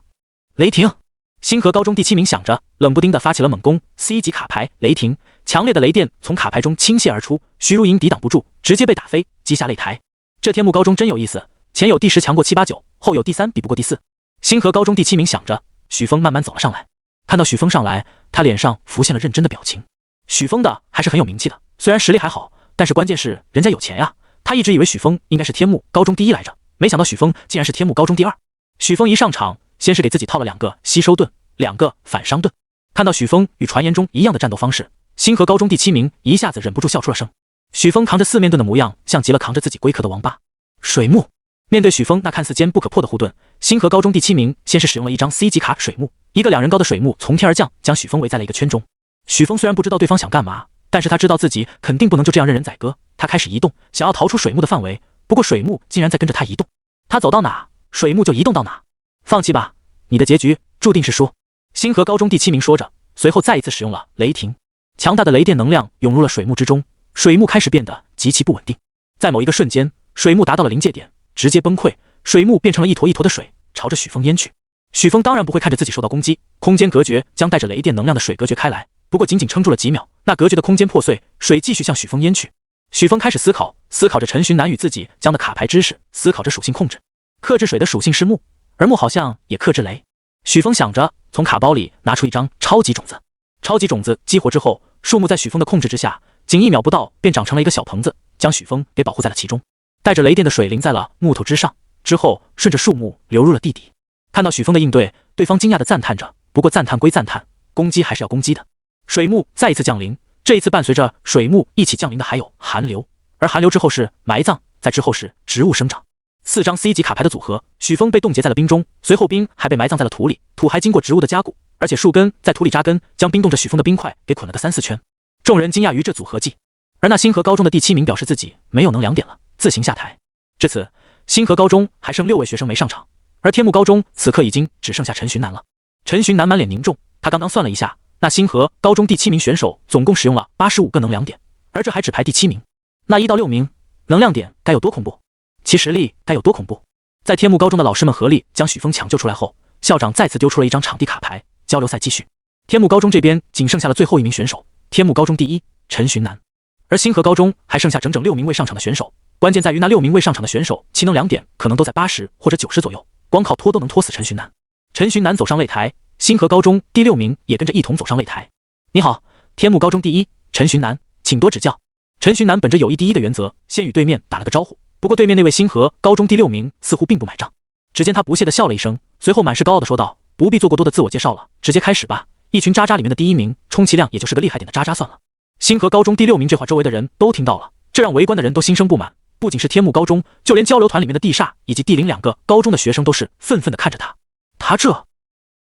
雷霆！星河高中第7名想着，冷不丁地发起了猛攻。C 级卡牌雷霆，强烈的雷电从卡牌中倾泻而出，徐如莹抵挡不住，直接被打飞，击下擂台。这天幕高中真有意思，前有第10强过7、8、9，后有第3比不过第4。星河高中第7名想着，许峰慢慢走了上来。看到许峰上来，他脸上浮现了认真的表情。许峰的还是很有名气的，虽然实力还好，但是关键是人家有钱呀。他一直以为许峰应该是天幕高中第1来着，没想到许峰竟然是天幕高中第2。许峰一上场，先是给自己套了2个吸收盾，2个反伤盾。看到许峰与传言中一样的战斗方式，星河高中第7名一下子忍不住笑出了声。许峰扛着4面盾的模样，像极了扛着自己龟壳的王八。水幕。面对许峰那看似坚不可破的护盾，星河高中第7名先是使用了一张 C 级卡水幕，一个2人高的水幕从天而降，将许峰围在了一个圈中。许峰虽然不知道对方想干嘛，但是他知道自己肯定不能就这样任人宰割。他开始移动，想要逃出水幕的范围，不过水幕竟然在跟着他移动，他走到哪，水幕就移动到哪。放弃吧，你的结局注定是输。星河高中第7名说着，随后再一次使用了雷霆，强大的雷电能量涌入了水幕之中，水幕开始变得极其不稳定。在某一个瞬间，水幕达到了临界点，直接崩溃，水幕变成了一坨一坨的水，朝着许峰淹去。许峰当然不会看着自己受到攻击，空间隔绝将带着雷电能量的水隔绝开来，不过仅仅撑住了几秒，那隔绝的空间破碎，水继续向许峰淹去。许峰开始思考着陈寻南与自己将的卡牌知识，思考着属性控制。克制水的属性是木，而木好像也克制雷。许峰想着，从卡包里拿出一张超级种子。超级种子激活之后，树木在许峰的控制之下，仅1秒不到便长成了一个小棚子，将许峰给保护在了其中。带着雷电的水淋在了木头之上，之后顺着树木流入了地底。看到许峰的应对，对方惊讶地赞叹着，不过赞叹归赞叹，攻击还是要攻击的。水幕再一次降临，这一次伴随着水幕一起降临的还有寒流，而寒流之后是埋葬，再之后是植物生长。4张 C 级卡牌的组合，许峰被冻结在了冰中，随后冰还被埋葬在了土里，土还经过植物的加固，而且树根在土里扎根，将冰冻着许峰的冰块给捆了个3、4圈。众人惊讶于这组合技，而那星河高中的第7名表示自己没有能2点了，自行下台。至此，星河高中还剩6位学生没上场，而天幕高中此刻已经只剩下陈寻南了。陈寻南满脸凝重，他刚刚算了一下，那星河高中第7名选手总共使用了85个能量点，而这还只排第7名。那1到6名能量点该有多恐怖，其实力该有多恐怖。在天幕高中的老师们合力将许峰抢救出来后，校长再次丢出了一张场地卡牌，交流赛继续。天幕高中这边仅剩下了最后1名选手，天幕高中第1陈寻南，而星河高中还剩下整整6名未上场的选手。关键在于那6名未上场的选手其能量点可能都在80或者90左右，光靠拖都能拖死陈寻南。陈寻南走上擂台，星河高中第6名也跟着一同走上擂台。你好，天幕高中第1陈寻南，请多指教。陈寻南本着友谊第一的原则，先与对面打了个招呼。不过对面那位星河高中第6名似乎并不买账，只见他不屑地笑了一声，随后满是高傲地说道：“不必做过多的自我介绍了，直接开始吧。一群渣渣里面的第1名，充其量也就是个厉害点的渣渣算了。”星河高中第6名这话，周围的人都听到了，这让围观的人都心生不满。不仅是天幕高中，就连交流团里面的地煞以及地灵2个高中的学生都是愤愤地看着他。他这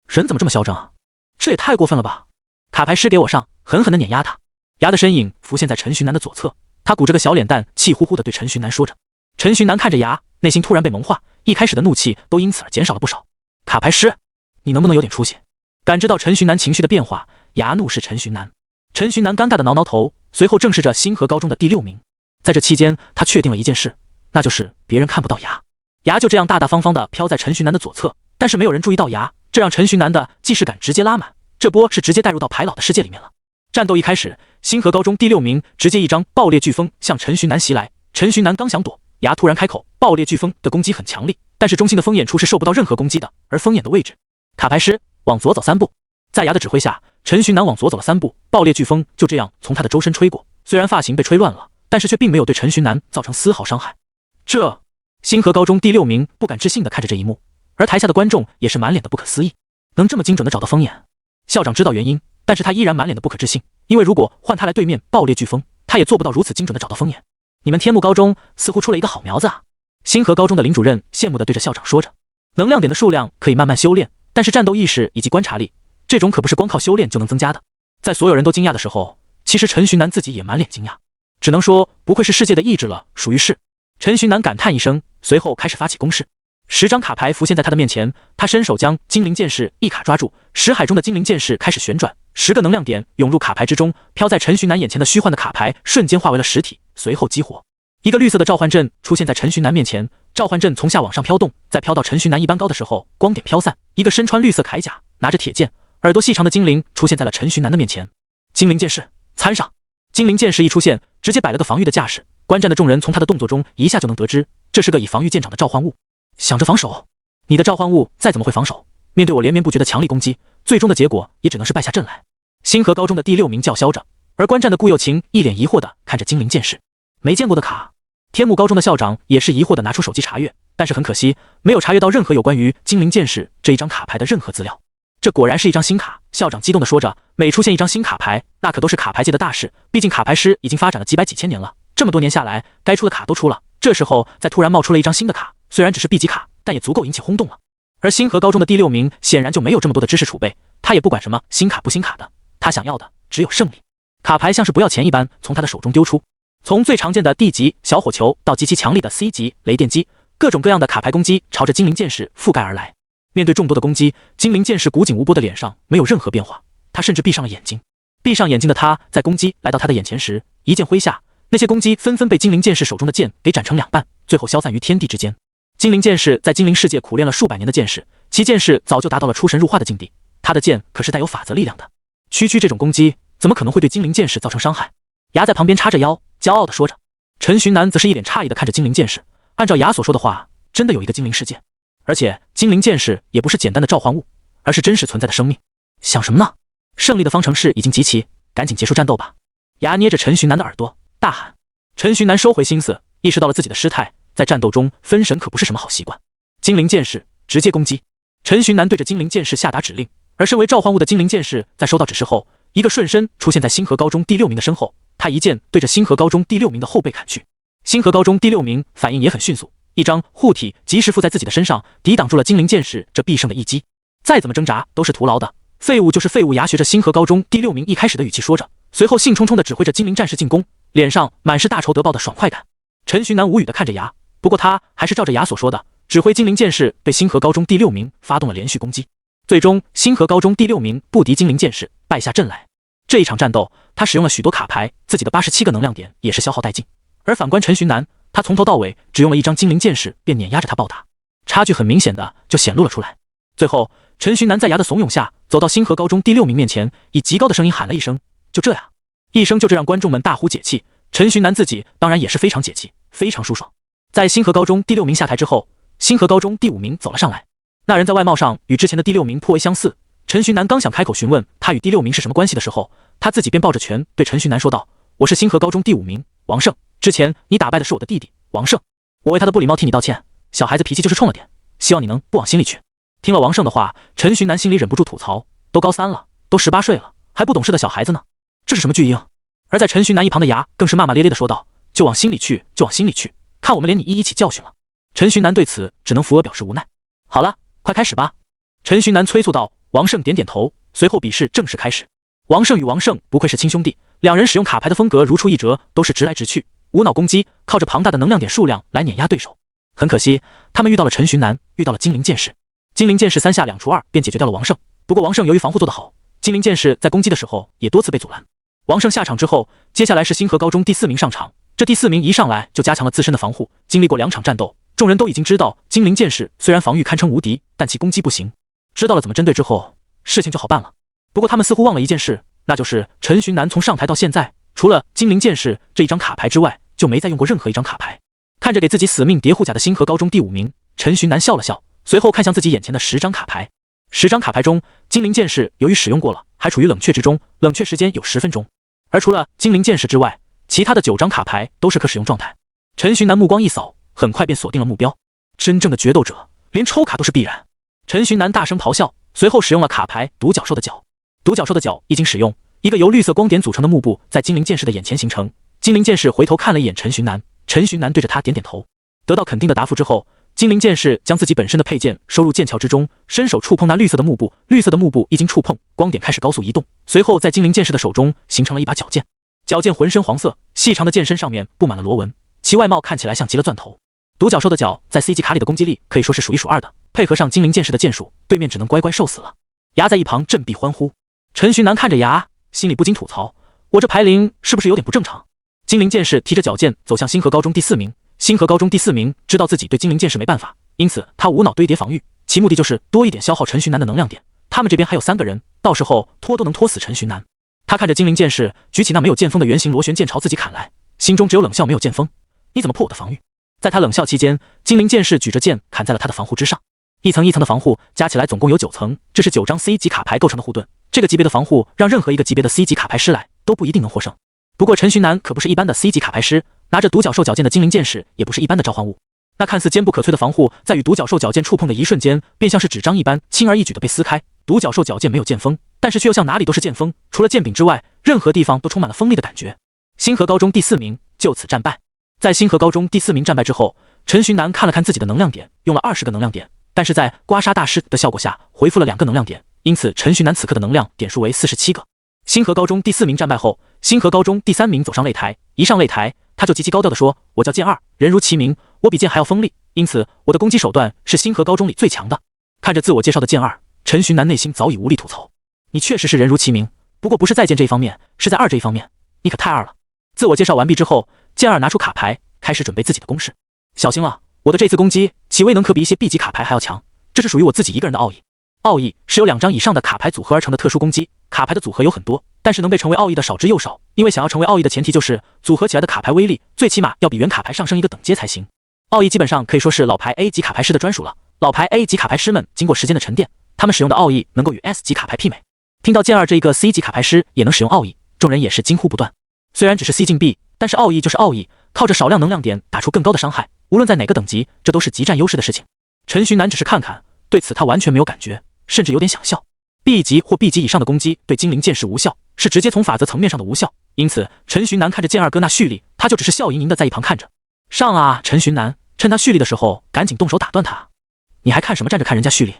人怎么这么嚣张啊？这也太过分了吧！卡牌师给我上，狠狠地碾压他。牙的身影浮现在陈寻南的左侧，他鼓着个小脸蛋，气呼呼地对陈寻南说着。陈寻南看着牙，内心突然被萌化，一开始的怒气都因此而减少了不少。卡牌师，你能不能有点出息？感知到陈寻南情绪的变化，牙怒视陈寻南。陈寻南尴尬的挠挠头，随后正视着星河高中的第6名。在这期间，他确定了一件事，那就是别人看不到牙。牙就这样大大方方的飘在陈寻南的左侧，但是没有人注意到牙，这让陈寻南的既视感直接拉满，这波是直接带入到牌老的世界里面了。战斗一开始，星河高中第6名直接一张爆裂飓风向陈寻南袭来，陈寻南刚想躲，牙突然开口，爆裂飓风的攻击很强力，但是中心的风眼处是受不到任何攻击的，而风眼的位置，卡牌师往左走3步。在牙的指挥下，陈寻南往左走了3步，爆裂飓风就这样从他的周身吹过，虽然发型被吹乱了，但是却并没有对陈寻南造成丝毫伤害。这星河高中第6名不敢置信地看着这一幕，而台下的观众也是满脸的不可思议，能这么精准地找到风眼。校长知道原因，但是他依然满脸的不可置信，因为如果换他来对面爆裂飓风，他也做不到如此精准地找到风眼。你们天幕高中似乎出了一个好苗子啊！星河高中的林主任羡慕地对着校长说着。能量点的数量可以慢慢修炼，但是战斗意识以及观察力，这种可不是光靠修炼就能增加的。在所有人都惊讶的时候，其实陈寻南自己也满脸惊讶，只能说不愧是世界的意志了，属于是。陈寻南感叹一声，随后开始发起攻势。10张卡牌浮现在他的面前，他伸手将精灵剑士一卡抓住，10海中的精灵剑士开始旋转，10个能量点涌入卡牌之中，飘在陈寻南眼前的虚幻的卡牌瞬间化为了实体，随后激活。一个绿色的召唤阵出现在陈寻南面前，召唤阵从下往上飘动，在飘到陈寻南一般高的时候，光点飘散，一个身穿绿色铠甲，拿着铁剑，耳朵细长的精灵出现在了陈寻南的面前。精灵剑士参上！精灵剑士一出现，直接摆了个防御的架势，观战的众人从他的动作中一下就能得知，这是个以防御见长的召唤物。想着防守，你的召唤物再怎么会防守，面对我连绵不绝的强力攻击，最终的结果也只能是败下阵来。星河高中的第6名叫嚣着，而观战的顾又晴一脸疑惑地看着精灵剑士，没见过的卡。天幕高中的校长也是疑惑地拿出手机查阅，但是很可惜，没有查阅到任何有关于精灵剑士这一张卡牌的任何资料。这果然是一张新卡，校长激动地说着，每出现一张新卡牌，那可都是卡牌界的大事，毕竟卡牌师已经发展了几百几千年了，这么多年下来，该出的卡都出了，这时候再突然冒出了一张新的卡，虽然只是 B 级卡，但也足够引起轰动了。而星河高中的第6名显然就没有这么多的知识储备，他也不管什么新卡不新卡的，他想要的只有胜利。卡牌像是不要钱一般从他的手中丢出，从最常见的 D 级小火球到极其强力的 C 级雷电击，各种各样的卡牌攻击朝着精灵剑士覆盖而来。面对众多的攻击，精灵剑士古井无波的脸上没有任何变化，他甚至闭上了眼睛。闭上眼睛的他在攻击来到他的眼前时，一剑挥下，那些攻击纷纷被精灵剑士手中的剑给斩成2半，最后消散于天地之间。精灵剑士在精灵世界苦练了数百年的剑士，其剑士早就达到了出神入化的境地，他的剑可是带有法则力量的。区区这种攻击怎么可能会对精灵剑士造成伤害？牙在旁边叉着腰骄傲地说着。陈寻南则是一脸诧异地看着精灵剑士，按照牙所说的话，真的有一个精灵世界，而且精灵剑士也不是简单的召唤物，而是真实存在的生命。想什么呢？胜利的方程式已经集齐，赶紧结束战斗吧！牙捏着陈寻南的耳朵大喊。陈寻南收回心思，意识到了自己的失态，在战斗中分神可不是什么好习惯。精灵剑士直接攻击！陈寻南对着精灵剑士下达指令，而身为召唤物的精灵剑士在收到指示后，一个瞬身出现在星河高中第6名的身后，他一剑对着星河高中第6名的后背砍去。星河高中第6名反应也很迅速，一张护体及时附在自己的身上，抵挡住了精灵剑士这必胜的一击。再怎么挣扎都是徒劳的，废物就是废物！牙学着星河高中第6名一开始的语气说着，随后兴冲冲地指挥着精灵战士进攻，脸上满是大仇得报的爽快感。陈寻南无语地看着牙，不过他还是照着牙所说的，指挥精灵剑士对星河高中第6名发动了连续攻击。最终，星河高中第6名不敌精灵剑士，败下阵来。这一场战斗，他使用了许多卡牌，自己的87个能量点也是消耗殆尽。而反观陈寻南，他从头到尾只用了一张精灵剑士便碾压着他暴打，差距很明显的就显露了出来。最后，陈寻南在牙的怂恿下，走到星河高中第6名面前，以极高的声音喊了一声：“就这样！”一声就这让观众们大呼解气。陈寻南自己当然也是非常解气，非常舒爽。在星河高中第6名下台之后，星河高中第5名走了上来。那人在外貌上与之前的第6名颇为相似。陈寻南刚想开口询问他与第6名是什么关系的时候，他自己便抱着拳对陈寻南说道：“我是星河高中第5名王胜，之前你打败的是我的弟弟王胜，我为他的不礼貌替你道歉，小孩子脾气就是冲了点，希望你能不往心里去。”听了王胜的话，陈寻南心里忍不住吐槽：都高3了，都18岁了，还不懂事的小孩子呢，这是什么巨婴？而在陈寻南一旁的牙更是骂骂咧咧地说道：“就往心里去，就往心里去，看我们连你一起教训了。”陈寻南对此只能扶额表示无奈。好了，快开始吧！陈寻南催促道。王胜点点头，随后比试正式开始。王胜与王胜不愧是亲兄弟，两人使用卡牌的风格如出一辙，都是直来直去，无脑攻击，靠着庞大的能量点数量来碾压对手。很可惜，他们遇到了陈寻南，遇到了金灵剑士。金灵剑士3下2除2便解决掉了王胜。不过王胜由于防护做得好，金灵剑士在攻击的时候也多次被阻拦。王胜下场之后，接下来是星河高中第4名上场。这第4名一上来就加强了自身的防护。经历过2场战斗，众人都已经知道金灵剑士虽然防御堪称无敌，但其攻击不行。知道了怎么针对之后，事情就好办了。不过他们似乎忘了一件事，那就是陈寻南从上台到现在，除了金灵剑士这一张卡牌之外，就没再用过任何一张卡牌。看着给自己死命叠护甲的星河高中第5名，陈寻南笑了笑，随后看向自己眼前的10张卡牌。10张卡牌中，金灵剑士由于使用过了，还处于冷却之中，冷却时间有10分钟。而除了金灵剑士之外，其他的9张卡牌都是可使用状态。陈寻南目光一扫，很快便锁定了目标。真正的决斗者，连抽卡都是必然。陈寻南大声咆哮，随后使用了卡牌独角兽的角。独角兽的角一经使用，一个由绿色光点组成的幕布在金灵剑士的眼前形成。金灵剑士回头看了一眼陈寻南，陈寻南对着他点点头。得到肯定的答复之后，金灵剑士将自己本身的佩剑收入剑鞘之中，伸手触碰那绿色的幕布。绿色的幕布一经触碰，光点开始高速移动，随后在金灵剑士的手中形成了一把角剑。角剑浑身黄色，细长的剑身上面布满了螺纹，其外貌看起来像极了钻头。独角兽的角在 C 级卡里的攻击力可以说是数一数二的，配合上金灵剑士的剑术，对面只能乖乖受死了。牙在一旁振臂欢呼。陈寻南看着牙，心里不禁吐槽：我这牌龄是不是有点不正常？金灵剑士提着角剑走向星河高中第4名。星河高中第4名知道自己对金灵剑士没办法，因此他无脑堆叠防御，其目的就是多一点消耗陈寻南的能量点。他们这边还有3个人，到时候拖都能拖死陈寻南。他看着金灵剑士举起那没有剑锋的圆形螺旋剑朝自己砍来，心中只有冷笑，没有剑锋，你怎么破我的防御？在他冷笑期间，金灵剑士举着剑砍在了他的防护之上。一层一层的防护加起来总共有9层，这是9张 C 级卡牌构成的护盾。这个级别的防护让任何一个级别的 C 级卡牌师来都不一定能获胜。不过陈寻南可不是一般的 C 级卡牌师，拿着独角兽角剑的金灵剑士也不是一般的召唤物。那看似坚不可摧的防护，在与独角兽角剑触碰的一瞬间，便像是纸张一般轻而易举的被撕开。独角兽角剑没有剑锋，但是却又像哪里都是剑锋，除了剑柄之外，任何地方都充满了锋利的感觉。星河高中第4名就此战败。在星河高中第4名战败之后，陈寻南看了看自己的能量点，用了20个能量点，但是在刮痧大师的效果下回复了2个能量点，因此陈寻南此刻的能量点数为47个。星河高中第4名战败后，星河高中第3名走上擂台，一上擂台他就极其高调地说：我叫剑二，人如其名，我比剑还要锋利，因此我的攻击手段是星河高中里最强的。看着自我介绍的剑二，陈寻南内心早已无力吐槽：你确实是人如其名，不过不是在剑这一方面，是在二这一方面，你可太二了。自我介绍完毕之后，剑二拿出卡牌，开始准备自己的攻势。小心了，我的这次攻击其威能可比一些 B 级卡牌还要强，这是属于我自己一个人的奥义。奥义是由2张以上的卡牌组合而成的特殊攻击，卡牌的组合有很多，但是能被成为奥义的少之又少，因为想要成为奥义的前提就是组合起来的卡牌威力最起码要比原卡牌上升一个等阶才行。奥义基本上可以说是老牌 A 级卡牌师的专属了，老牌 A 级卡牌师们经过时间的沉淀，他们使用的奥义能够与 S 级卡牌媲美。听到剑二这一个 C 级卡牌师也能使用奥义，众人也是惊呼不断。虽然只是 C 进 B， 但是奥义就是奥义，靠着少量能量点打出更高的伤害，无论在哪个等级，这都是极占优势的事情。陈寻南只是看看，对此他完全没有感觉，甚至有点想笑。B 级或 B 级以上的攻击对精灵剑士无效，是直接从法则层面上的无效，因此陈寻南看着剑二哥那蓄力，他就只是笑盈盈的在一旁看着。上啊，陈寻南，趁他蓄力的时候赶紧动手打断他。你还看什么站着看人家蓄力？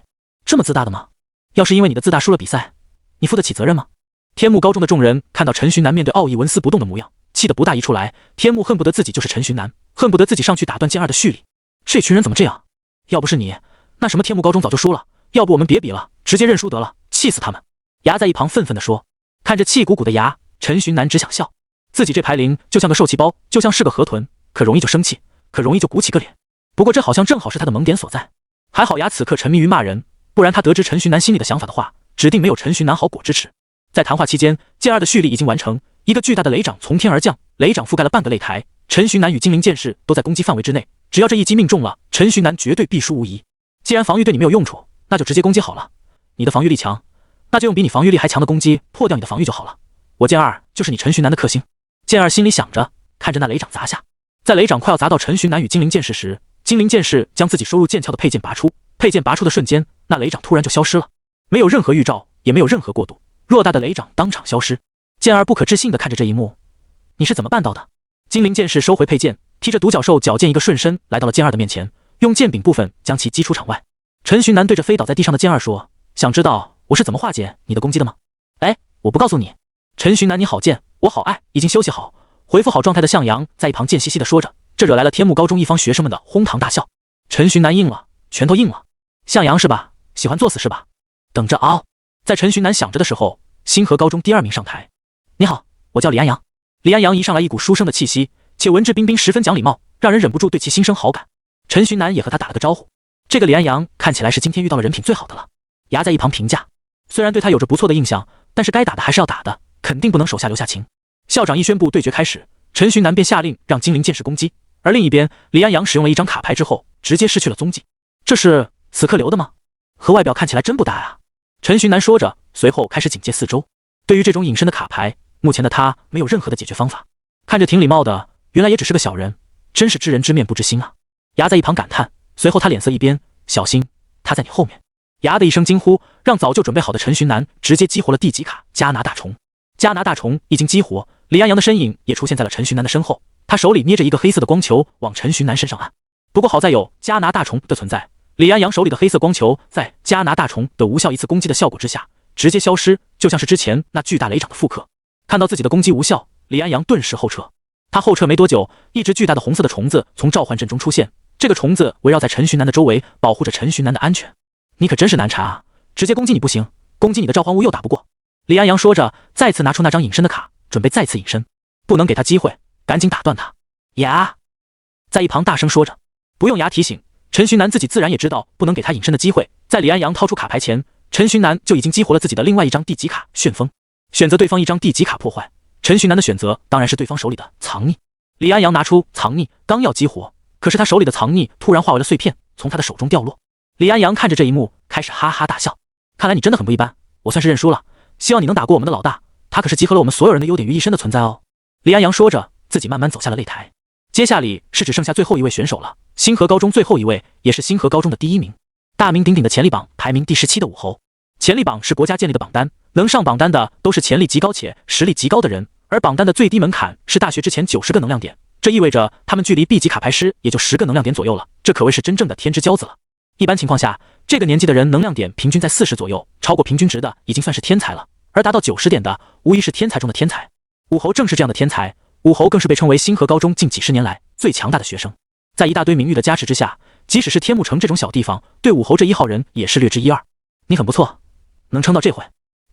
这么自大的吗？要是因为你的自大输了比赛，你负得起责任吗？天幕高中的众人看到陈寻南面对奥义纹丝不动的模样，气得不大一出来。天幕恨不得自己就是陈寻南，恨不得自己上去打断剑二的蓄力。这群人怎么这样？要不是你，那什么天幕高中早就输了，要不我们别比了，直接认输得了，气死他们。牙在一旁愤愤地说。看着气鼓鼓的牙，陈寻南只想笑，自己这牌龄就像个受气包，就像是个河豚，可容易就生气，可容易就鼓起个脸。不过这好像正好是他的萌点所在。还好牙此刻沉迷于骂人，不然他得知陈寻南心里的想法的话，指定没有陈寻南好果支持。在谈话期间，剑二的蓄力已经完成，一个巨大的雷掌从天而降，雷掌覆盖了半个擂台，陈寻南与精灵剑士都在攻击范围之内，只要这一击命中了，陈寻南绝对必输无疑。既然防御对你没有用处，那就直接攻击好了。你的防御力强，那就用比你防御力还强的攻击破掉你的防御就好了。我剑二就是你陈寻南的克星。剑二心里想着，看着那雷掌砸下。在雷掌快要砸到陈寻南与精灵剑士时，精灵剑士将自己收入剑鞘的佩剑拔出，佩剑拔出的瞬间，那雷掌突然就消失了，没有任何预兆，也没有任何过渡，偌大的雷掌当场消失。剑二不可置信地看着这一幕，你是怎么办到的？精灵剑士收回佩剑，踢着独角兽脚剑一个瞬身来到了剑二的面前，用剑柄部分将其击出场外。陈寻南对着飞倒在地上的剑二说，想知道我是怎么化解你的攻击的吗？哎，我不告诉你。陈寻南你好贱，我好爱，已经休息好，回复好状态的向阳在一旁贱兮兮地说着，这惹来了天幕高中一方学生们的哄堂大笑。陈寻南硬了，拳头硬了。向阳是吧？喜欢作死是吧？等着熬！在陈寻南想着的时候，星河高中第2名上台。你好，我叫李安阳。李安阳一上来一股书生的气息，且文质彬彬，十分讲礼貌，让人忍不住对其心生好感。陈寻南也和他打了个招呼。这个李安阳看起来是今天遇到了人品最好的了。牙在一旁评价，虽然对他有着不错的印象，但是该打的还是要打的，肯定不能手下留下情。校长一宣布对决开始，陈寻南便下令让精灵剑士攻击。而另一边，李安阳使用了一张卡牌之后，直接失去了踪迹。这是此刻留的吗？和外表看起来真不搭呀。陈寻南说着，随后开始警戒四周。对于这种隐身的卡牌，目前的他没有任何的解决方法。看着挺礼貌的，原来也只是个小人，真是知人知面不知心啊。牙在一旁感叹，随后他脸色一变，小心，他在你后面。牙的一声惊呼，让早就准备好的陈寻南直接激活了第几卡加拿大虫。加拿大虫一经激活，李安阳的身影也出现在了陈寻南的身后，他手里捏着一个黑色的光球往陈寻南身上按。不过好在有加拿大虫的存在，李安阳手里的黑色光球在加拿大虫的无效一次攻击的效果之下直接消失，就像是之前那巨大雷掌的复刻。看到自己的攻击无效，李安阳顿时后撤。他后撤没多久，一只巨大的红色的虫子从召唤阵中出现，这个虫子围绕在陈寻南的周围，保护着陈寻南的安全。你可真是难缠啊，直接攻击你不行，攻击你的召唤物又打不过。李安阳说着，再次拿出那张隐身的卡，准备再次隐身。不能给他机会，赶紧打断他。牙在一旁大声说着。不用牙提醒，陈寻南自己自然也知道不能给他隐身的机会。在李安阳掏出卡牌前，陈寻南就已经激活了自己的另外一张地级卡旋风，选择对方一张地级卡破坏。陈寻南的选择当然是对方手里的藏匿。李安阳拿出藏匿，刚要激活，可是他手里的藏匿突然化为了碎片，从他的手中掉落。李安阳看着这一幕，开始哈哈大笑。看来你真的很不一般，我算是认输了。希望你能打过我们的老大，他可是集合了我们所有人的优点于一身的存在哦。李安阳说着，自己慢慢走下了擂台。接下来是只剩下最后一位选手了，星河高中最后一位，也是星河高中的第1名，大名鼎鼎的潜力榜排名第17的武侯。潜力榜是国家建立的榜单，能上榜单的都是潜力极高且实力极高的人，而榜单的最低门槛是大学之前90个能量点，这意味着他们距离 B 级卡牌师也就10个能量点左右了，这可谓是真正的天之骄子了。一般情况下，这个年纪的人能量点平均在40左右，超过平均值的已经算是天才了，而达到90点的无疑是天才中的天才。武侯正是这样的天才，武侯更是被称为星河高中近几十年来最强大的学生。在一大堆名誉的加持之下，即使是天幕城这种小地方，对武侯这1号人也是略知一二。你很不错，能撑到这回。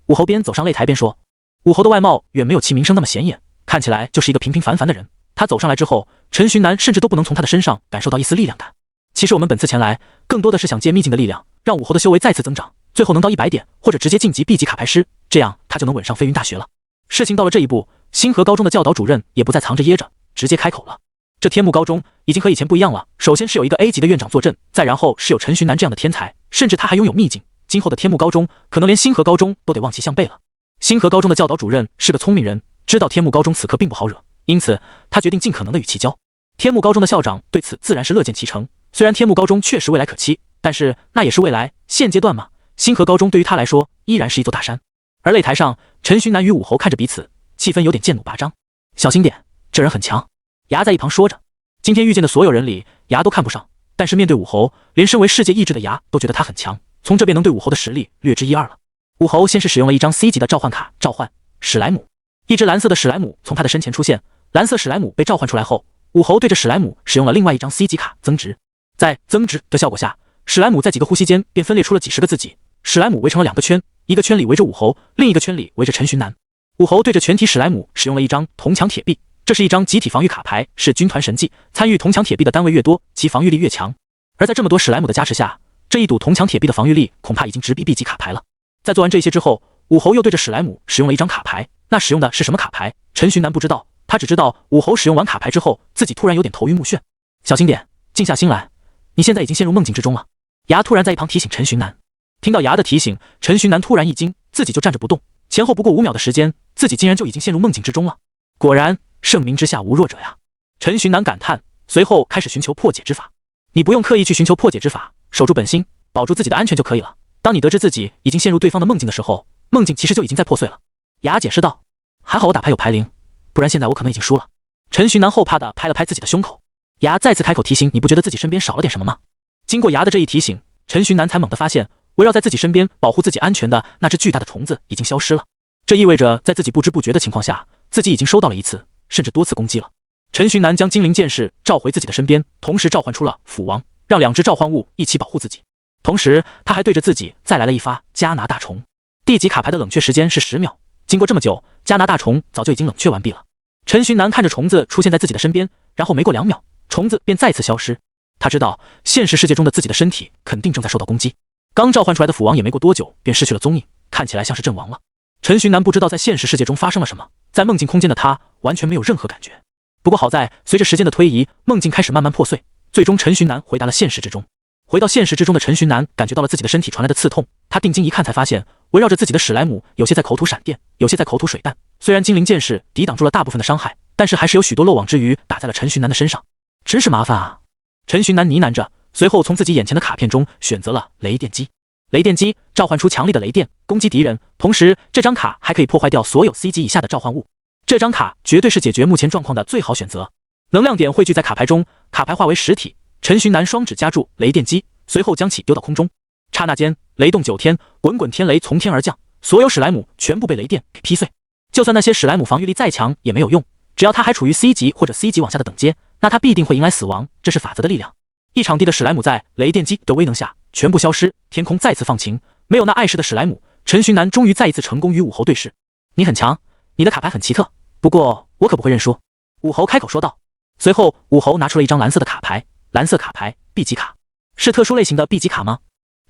武侯边走上擂台边说。武侯的外貌远没有其名声那么显眼，看起来就是一个平平凡凡的人。他走上来之后，陈寻南甚至都不能从他的身上感受到一丝力量感。其实我们本次前来，更多的是想借秘境的力量，让武侯的修为再次增长，最后能到100点，或者直接晋级 B 级卡牌师，这样他就能稳上飞云大学了。事情到了这一步，星河高中的教导主任也不再藏着掖着，直接开口了。这天幕高中已经和以前不一样了，首先是有一个 A 级的院长坐镇，再然后是有陈寻南这样的天才，甚至他还拥有秘境，今后的天幕高中可能连星河高中都得望其项背了。星河高中的教导主任是个聪明人，知道天幕高中此刻并不好惹，因此他决定尽可能的与其交。天幕高中的校长对此自然是乐见其成，虽然天幕高中确实未来可期，但是那也是未来，现阶段嘛，星河高中对于他来说依然是一座大山。而擂台上，陈寻南与武侯看着彼此，气氛有点剑弩拔张。小心点，这人很强。牙在一旁说着。今天遇见的所有人里，牙都看不上，但是面对武侯，连身为世界意志的牙都觉得他很强，从这便能对武侯的实力略知一二了。武侯先是使用了一张 C 级的召唤卡，召唤史莱姆。一只蓝色的史莱姆从他的身前出现，蓝色史莱姆被召唤出来后，武侯对着史莱姆使用了另外一张 C 级卡增值。在增值的效果下，史莱姆在几个呼吸间便分裂出了几十个自己，史莱姆围成了2个圈，一个圈里围着武侯，另一个圈里围着陈寻南。武侯对着全体史莱姆使用了一张铜墙铁壁，这是一张集体防御卡牌，是军团神技，参与铜墙铁壁的单位越多，其防御力越强。而在这么多史莱姆的加持下，这一堵铜墙铁壁的防御力恐怕已经直逼 B 级卡牌了。在做完这些之后，武侯又对着史莱姆使用了一张卡牌，那使用的是什么卡牌？陈寻南不知道，他只知道武侯使用完卡牌之后，自己突然有点头晕目眩。小心点，静下心来，你现在已经陷入梦境之中了。牙突然在一旁提醒陈寻南。听到牙的提醒，陈寻南突然一惊，自己就站着不动，前后不过5秒的时间，自己竟然就已经陷入梦境之中了。果然盛名之下无弱者呀！陈寻南感叹，随后开始寻求破解之法。你不用刻意去寻求破解之法，守住本心，保住自己的安全就可以了。当你得知自己已经陷入对方的梦境的时候，梦境其实就已经在破碎了。牙解释道。还好我打牌有牌灵，不然现在我可能已经输了。陈寻南后怕的拍了拍自己的胸口。牙再次开口提醒，你不觉得自己身边少了点什么吗？经过牙的这一提醒，陈寻南才猛地发现，围绕在自己身边保护自己安全的那只巨大的虫子已经消失了。这意味着在自己不知不觉的情况下，自己已经收到了1次甚至多次攻击了。陈寻南将精灵剑士召回自己的身边，同时召唤出了斧王、让2只召唤物一起保护自己。同时，他还对着自己再来了一发加拿大虫。地级卡牌的冷却时间是10秒，经过这么久，加拿大虫早就已经冷却完毕了。陈寻南看着虫子出现在自己的身边，然后没过2秒，虫子便再次消失。他知道现实世界中的自己的身体肯定正在受到攻击。刚召唤出来的斧王也没过多久便失去了踪影，看起来像是阵亡了。陈寻南不知道在现实世界中发生了什么，在梦境空间的他完全没有任何感觉。不过好在随着时间的推移，梦境开始慢慢破碎，最终陈寻南回到了现实之中。回到现实之中的陈寻南感觉到了自己的身体传来的刺痛，他定睛一看才发现，围绕着自己的史莱姆有些在口吐闪电，有些在口吐水弹。虽然精灵剑士抵挡住了大部分的伤害，但是还是有许多漏网之鱼打在了陈寻南的身上，真是麻烦啊！陈寻南呢喃着，随后从自己眼前的卡片中选择了雷电击。雷电击召唤出强力的雷电攻击敌人，同时这张卡还可以破坏掉所有 C 级以下的召唤物。这张卡绝对是解决目前状况的最好选择。能量点汇聚在卡牌中，卡牌化为实体。陈寻南双指夹住雷电击，随后将其丢到空中。刹那间，雷动9天，滚滚天雷从天而降，所有史莱姆全部被雷电给劈碎。就算那些史莱姆防御力再强也没有用，只要他还处于 C 级或者 C 级往下的等阶，那他必定会迎来死亡，这是法则的力量。一场地的史莱姆在雷电击的威能下全部消失，天空再次放晴，没有那碍事的史莱姆，陈寻南终于再一次成功与武侯对视。你很强，你的卡牌很奇特，不过我可不会认输。武侯开口说道。随后武侯拿出了一张蓝色的卡牌，蓝色卡牌 B 级卡，是特殊类型的 B 级卡吗？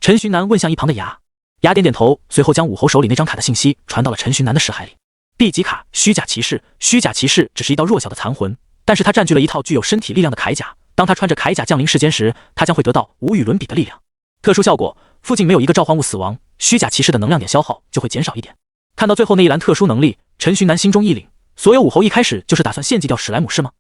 陈寻南问向一旁的牙，牙点点头，随后将武侯手里那张卡的信息传到了陈寻南的识海里。B 级卡虚假骑士，虚假骑士只是一道弱小的残魂，但是他占据了一套具有身体力量的铠甲，当他穿着铠甲降临世间时，他将会得到无与伦比的力量。特殊效果，附近没有一个召唤物死亡，虚假骑士的能量点消耗就会减少一点。看到最后那一栏特殊能力，陈寻南心中一凛，所有武侯一开始就是打算献祭掉史莱姆是吗？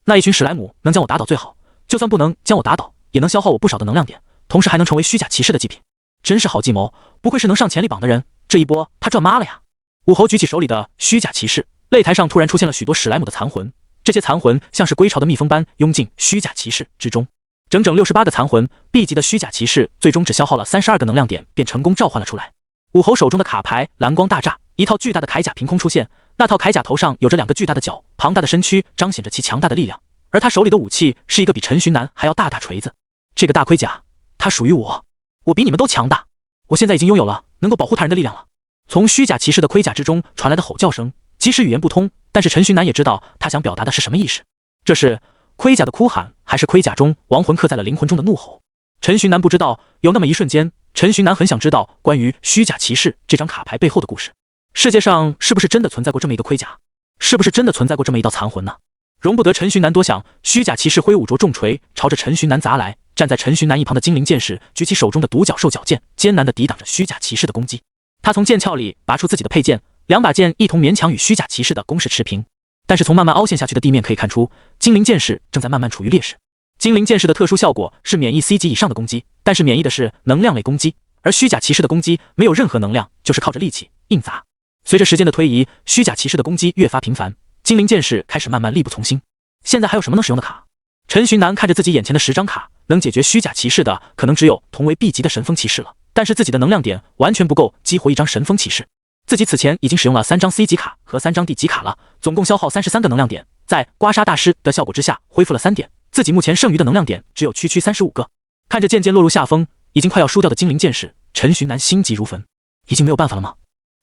那一群史莱姆能将我打倒最好，就算不能将我打倒，也能消耗我不少的能量点，同时还能成为虚假骑士的祭品，真是好计谋，不愧是能上潜力榜的人，这一波他赚妈了呀！武侯举起手里的虚假骑士，擂台上突然出现了许多史莱姆的残魂，这些残魂像是归巢的蜜蜂般拥进虚假骑士之中。整整68个残魂 ，B 级的虚假骑士最终只消耗了32个能量点，便成功召唤了出来。武侯手中的卡牌蓝光大炸，一套巨大的铠甲凭空出现，那套铠甲头上有着2个巨大的角，庞大的身躯彰显着其强大的力量，而他手里的武器是一个比陈寻南还要大锤子。这个大盔甲，它属于我，我比你们都强大，我现在已经拥有了能够保护他人的力量了。从虚假骑士的盔甲之中传来的吼叫声，即使语言不通，但是陈寻南也知道他想表达的是什么意思。这是盔甲的哭喊，还是盔甲中亡魂刻在了灵魂中的怒吼？陈寻南不知道。有那么一瞬间，陈寻南很想知道关于虚假骑士这张卡牌背后的故事。世界上是不是真的存在过这么一个盔甲？是不是真的存在过这么一道残魂呢？容不得陈寻南多想，虚假骑士挥舞着重锤朝着陈寻南砸来。站在陈寻南一旁的精灵剑士举起手中的独角兽角剑，艰难地抵挡着虚假骑士的攻击。他从剑鞘里拔出自己的佩剑，2把剑一同勉强与虚假骑士的攻势持平。但是从慢慢凹陷下去的地面可以看出，精灵剑士正在慢慢处于劣势。精灵剑士的特殊效果是免疫 C 级以上的攻击，但是免疫的是能量类攻击，而虚假骑士的攻击没有任何能量，就是靠着力气硬砸。随着时间的推移，虚假骑士的攻击越发频繁，精灵剑士开始慢慢力不从心。现在还有什么能使用的卡？陈寻南看着自己眼前的10张卡，能解决虚假骑士的可能只有同为 B 级的神风骑士了，但是自己的能量点完全不够激活一张神风骑士。自己此前已经使用了3张 C 级卡和3张 D 级卡了，总共消耗33个能量点，在刮痧大师的效果之下恢复了3点，自己目前剩余的能量点只有区35个。看着渐渐落入下风，已经快要输掉的精灵剑士，陈寻南心急如焚。已经没有办法了吗？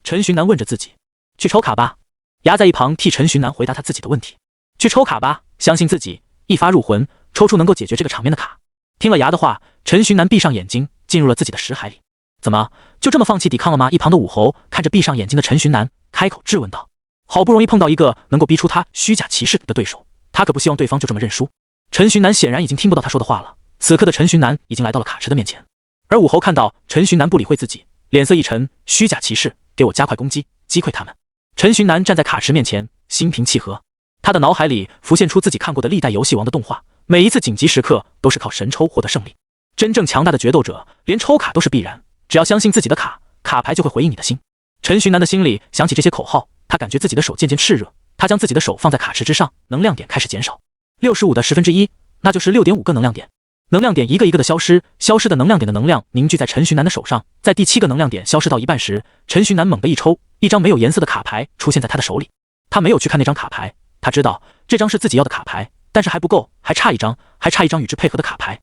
陈寻南问着自己。去抽卡吧。牙在一旁替陈寻南回答他自己的问题。去抽卡吧，相信自己，一发入魂，抽出能够解决这个场面的卡。听了牙的话，陈寻南闭上眼睛，进入了自己的识海里。怎么就这么放弃抵抗了吗？一旁的武侯看着闭上眼睛的陈寻南，开口质问道。好不容易碰到一个能够逼出他虚假骑士的对手，他可不希望对方就这么认输。陈寻南显然已经听不到他说的话了，此刻的陈寻南已经来到了卡池的面前，而武侯看到陈寻南不理会自己，脸色一沉，虚假骑士，给我加快攻击，击溃他们。陈寻南站在卡池面前，心平气和，他的脑海里浮现出自己看过的历代游戏王的动画，每一次紧急时刻都是靠神抽获得胜利。真正强大的决斗者，连抽卡都是必然，只要相信自己的卡，卡牌就会回应你的心。陈寻南的心里想起这些口号，他感觉自己的手渐渐炽热，他将自己的手放在卡池之上，能量点开始减少，65的1/10，那就是6.5个能量点。能量点一个一个的消失，消失的能量点的能量凝聚在陈寻南的手上，在第7个能量点消失到一半时，陈寻南猛地一抽，一张没有颜色的卡牌出现在他的手里。他没有去看那张卡牌，他知道这张是自己要的卡牌，但是还不够，还差一张，还差一张与之配合的卡牌。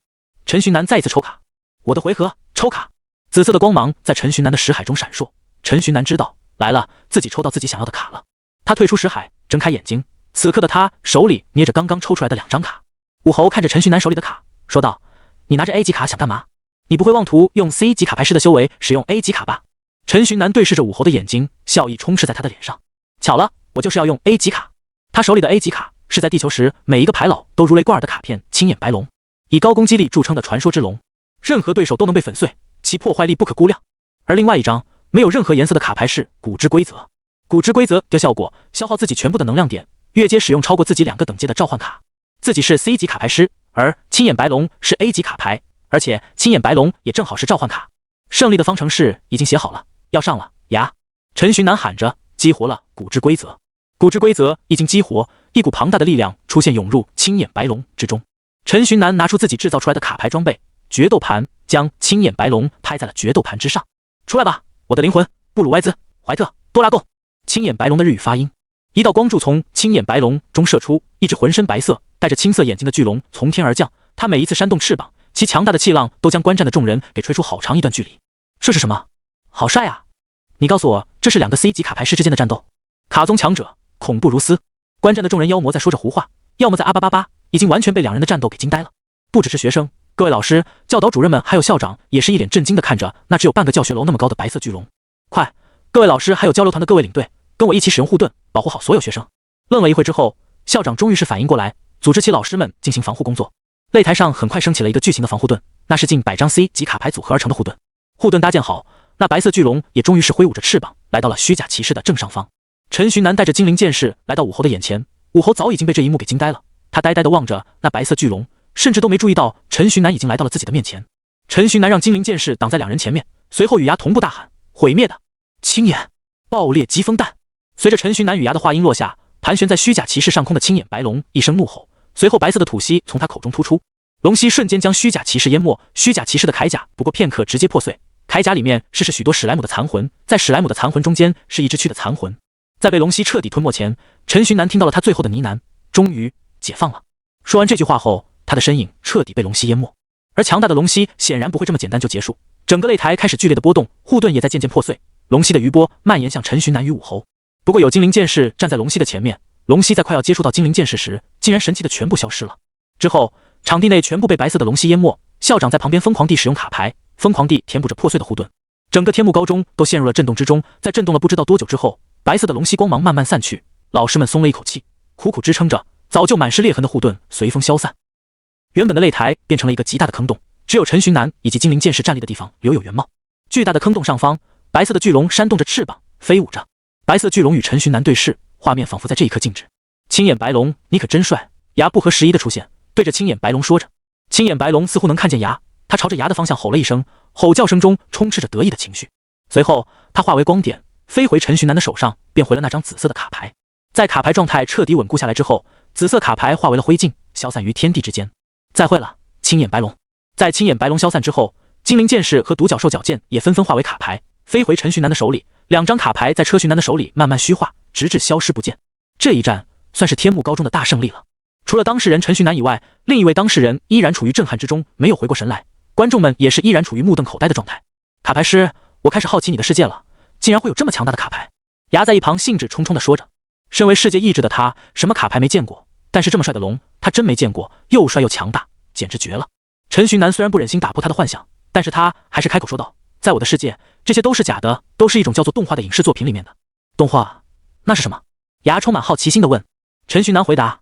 陈寻南再一次抽卡，我的回合抽卡，紫色的光芒在陈寻南的识海中闪烁。陈寻南知道来了，自己抽到自己想要的卡了。他退出识海，睁开眼睛，此刻的他手里捏着刚刚抽出来的2张卡。武侯看着陈寻南手里的卡，说道：“你拿着 A 级卡想干嘛？你不会妄图用 C 级卡牌师的修为使用 A 级卡吧？”陈寻南对视着武侯的眼睛，笑意充斥在他的脸上。巧了，我就是要用 A 级卡。他手里的 A 级卡是在地球时每一个牌老都如雷贯耳的卡片青眼白龙，以高攻击力著称的传说之龙，任何对手都能被粉碎，其破坏力不可估量。而另外一张没有任何颜色的卡牌是古之规则。古之规则的效果消耗自己全部的能量点，越阶使用超过自己2个等阶的召唤卡。自己是 C 级卡牌师，而青眼白龙是 A 级卡牌，而且青眼白龙也正好是召唤卡。胜利的方程式已经写好了，要上了呀！陈寻南喊着，激活了古之规则。古之规则一经激活，一股庞大的力量出现，涌入青眼白龙之中。陈寻南拿出自己制造出来的卡牌装备决斗盘，将青眼白龙拍在了决斗盘之上。出来吧，我的灵魂布鲁歪兹怀特多拉贡！青眼白龙的日语发音。一道光柱从青眼白龙中射出，一只浑身白色带着青色眼睛的巨龙从天而降，它每一次扇动翅膀，其强大的气浪都将观战的众人给吹出好长一段距离。这是什么？好帅啊！你告诉我，这是2个 C 级卡牌师之间的战斗？卡宗强者恐怖如斯。观战的众人妖魔在说着胡话，要么在啊吧吧吧，已经完全被2人的战斗给惊呆了。不只是学生，各位老师、教导主任们还有校长也是一脸震惊的看着那只有半个教学楼那么高的白色巨龙。快，各位老师还有交流团的各位领队，跟我一起使用护盾，保护好所有学生。愣了一会之后，校长终于是反应过来，组织起老师们进行防护工作。擂台上很快升起了一个巨型的防护盾，那是近100张 C 级卡牌组合而成的护盾。护盾搭建好，那白色巨龙也终于是挥舞着翅膀来到了虚假骑士的正上方。陈寻南带着精灵剑士来到武侯的眼前，武侯早已经被这一幕给惊呆了，他呆呆地望着那白色巨龙，甚至都没注意到陈寻南已经来到了自己的面前。陈寻南让精灵剑士挡在2人前面，随后与牙同步大喊：“毁灭的青眼爆裂疾风弹！”随着陈寻南与牙的话音落下，盘旋在虚假骑士上空的青眼白龙一声怒吼，随后白色的吐息从他口中突出，龙息瞬间将虚假骑士淹没，虚假骑士的铠甲不过片刻直接破碎，铠甲里面是许多史莱姆的残魂，在史莱姆的残魂中间是一只蛆的残魂。在被龙息彻底吞没前，陈寻南听到了他最后的呢喃：“终于解放了。”说完这句话后，他的身影彻底被龙息淹没。而强大的龙息显然不会这么简单就结束，整个擂台开始剧烈的波动，护盾也在渐渐破碎，龙息的余波蔓延向陈寻南与武侯。不过有精灵剑士站在龙息的前面，龙息在快要接触到精灵剑士时，竟然神奇的全部消失了。之后场地内全部被白色的龙息淹没，校长在旁边疯狂地使用卡牌，疯狂地填补着破碎的护盾，整个天幕高中都陷入了震动之中。在震动了不知道多久之后，白色的龙息光芒慢慢散去，老师们松了一口气，苦苦支撑着早就满是裂痕的护盾随风消散。原本的擂台变成了一个极大的坑洞，只有陈寻南以及精灵剑士站立的地方留有原貌。巨大的坑洞上方，白色的巨龙扇动着翅膀飞舞着，白色巨龙与陈寻南对视，画面仿佛在这一刻静止。青眼白龙，你可真帅！牙不合时宜的出现，对着青眼白龙说着。青眼白龙似乎能看见牙，他朝着牙的方向吼了一声，吼叫声中充斥着得意的情绪。随后他化为光点，飞回陈寻南的手上，变回了那张紫色的卡牌。在卡牌状态彻底稳固下来之后，紫色卡牌化为了灰烬，消散于天地之间。再会了，青眼白龙。在青眼白龙消散之后，精灵剑士和独角兽矫剑也纷纷化为卡牌，飞回陈寻南的手里。2张卡牌在车寻南的手里慢慢虚化，直至消失不见。这一战算是天幕高中的大胜利了。除了当事人陈寻南以外，另一位当事人依然处于震撼之中，没有回过神来。观众们也是依然处于目瞪口呆的状态。卡牌师，我开始好奇你的世界了，竟然会有这么强大的卡牌。牙在一旁兴致冲冲地说着。身为世界意志的他，什么卡牌没见过，但是这么帅的龙，他真没见过，又帅又强大，简直绝了。陈寻南虽然不忍心打破他的幻想，但是他还是开口说道：“在我的世界，这些都是假的，都是一种叫做动画的影视作品里面的。”动画？那是什么？牙充满好奇心地问。陈寻南回答：“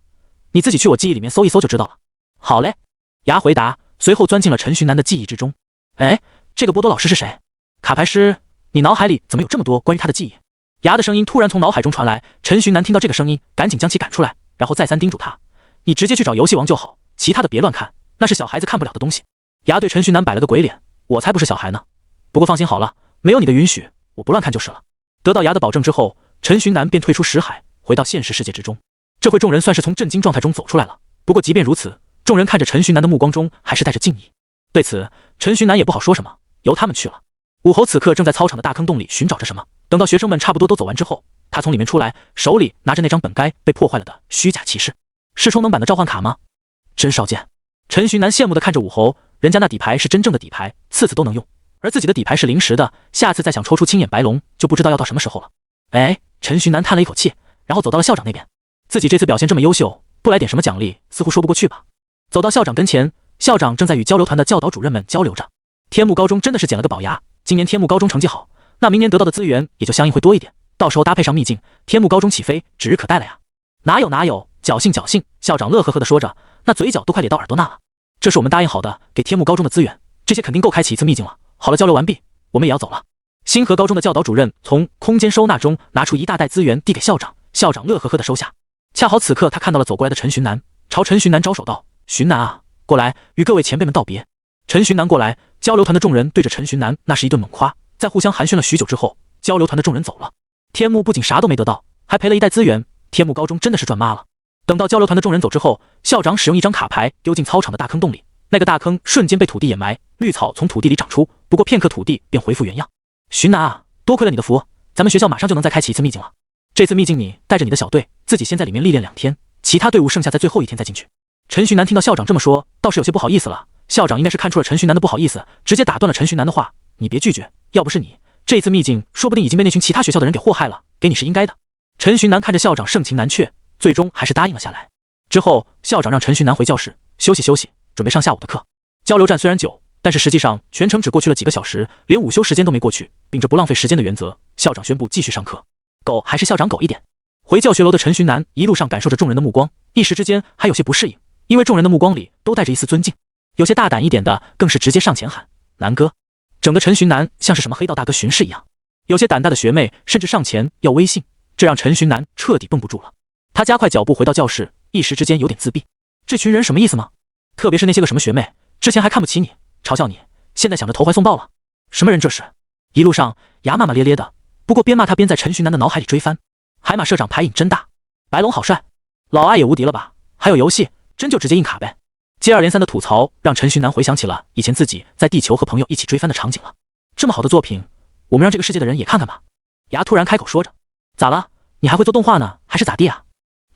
你自己去我记忆里面搜一搜就知道了。”好嘞。牙回答，随后钻进了陈寻南的记忆之中。哎，这个波多老师是谁？卡牌师，你脑海里怎么有这么多关于他的记忆？牙的声音突然从脑海中传来，陈寻南听到这个声音，赶紧将其赶出来，然后再三叮嘱他：“你直接去找游戏王就好，其他的别乱看，那是小孩子看不了的东西。”牙对陈寻南摆了个鬼脸：“我才不是小孩呢！不过放心好了，没有你的允许，我不乱看就是了。”得到牙的保证之后，陈寻南便退出识海，回到现实世界之中。这回众人算是从震惊状态中走出来了。不过即便如此，众人看着陈寻南的目光中还是带着敬意。对此，陈寻南也不好说什么，由他们去了。武侯此刻正在操场的大坑洞里寻找着什么。等到学生们差不多都走完之后，他从里面出来，手里拿着那张本该被破坏了的虚假骑士。是充能版的召唤卡吗？真少见。陈寻南羡慕地看着武侯，人家那底牌是真正的底牌，次次都能用，而自己的底牌是临时的，下次再想抽出青眼白龙就不知道要到什么时候了。哎，陈寻南叹了一口气，然后走到了校长那边。自己这次表现这么优秀，不来点什么奖励，似乎说不过去吧。走到校长跟前，校长正在与交流团的教导主任们交流着。天幕高中真的是捡了个宝牙，今年天幕高中成绩好，那明年得到的资源也就相应会多一点，到时候搭配上秘境，天幕高中起飞指日可待了呀。哪有，侥幸侥幸，校长乐呵呵地说着，那嘴角都快咧到耳朵那了。这是我们答应好的给天幕高中的资源，这些肯定够开启一次秘境了。好了，交流完毕，我们也要走了。星河高中的教导主任从空间收纳中拿出一大袋资源递给校长，校长乐呵呵地收下。恰好此刻他看到了走过来的陈寻南，朝陈寻南招手道：“寻南啊，过来与各位前辈们道别。”陈寻南过来，交流团的众人对着陈寻南那是一顿猛夸，在互相寒暄了许久之后，交流团的众人走了。天幕不仅啥都没得到，还赔了一袋资源，天幕高中真的是赚妈了。等到交流团的众人走之后，校长使用一张卡牌丢进操场的大坑洞里，那个大坑瞬间被土地掩埋，绿草从土地里长出，不过片刻土地便恢复原样。寻南啊，多亏了你的福，咱们学校马上就能再开启一次秘境了。这次秘境你带着你的小队，自己先在里面历练2天，其他队伍剩下在最后1天再进去。陈寻南听到校长这么说，倒是有些不好意思了。校长应该是看出了陈寻南的不好意思，直接打断了陈寻南的话：“你别拒绝，要不是你，这次秘境说不定已经被那群其他学校的人给祸害了，给你是应该的。”陈寻南看着校长盛情难却，最终还是答应了下来。之后，校长让陈寻南回教室休息休息，准备上下午的课。交流战虽然久，但是实际上全程只过去了几个小时，连午休时间都没过去。秉着不浪费时间的原则，校长宣布继续上课。狗还是校长狗一点。回教学楼的陈寻南一路上感受着众人的目光，一时之间还有些不适应，因为众人的目光里都带着一丝尊敬，有些大胆一点的更是直接上前喊：“南哥！”整个陈寻南像是什么黑道大哥巡视一样，有些胆大的学妹甚至上前要微信，这让陈寻南彻底绷不住了。他加快脚步回到教室，一时之间有点自闭。这群人什么意思吗？特别是那些个什么学妹，之前还看不起你，嘲笑你，现在想着投怀送抱了。什么人这是？一路上牙骂骂咧咧的，不过边骂他边在陈寻南的脑海里追番：海马社长牌瘾真大，白龙好帅，老爱也无敌了吧？还有游戏，真就直接硬卡呗。接二连三的吐槽让陈寻南回想起了以前自己在地球和朋友一起追番的场景了。这么好的作品，我们让这个世界的人也看看吧。牙突然开口说着：“咋了？你还会做动画呢，还是咋地啊？”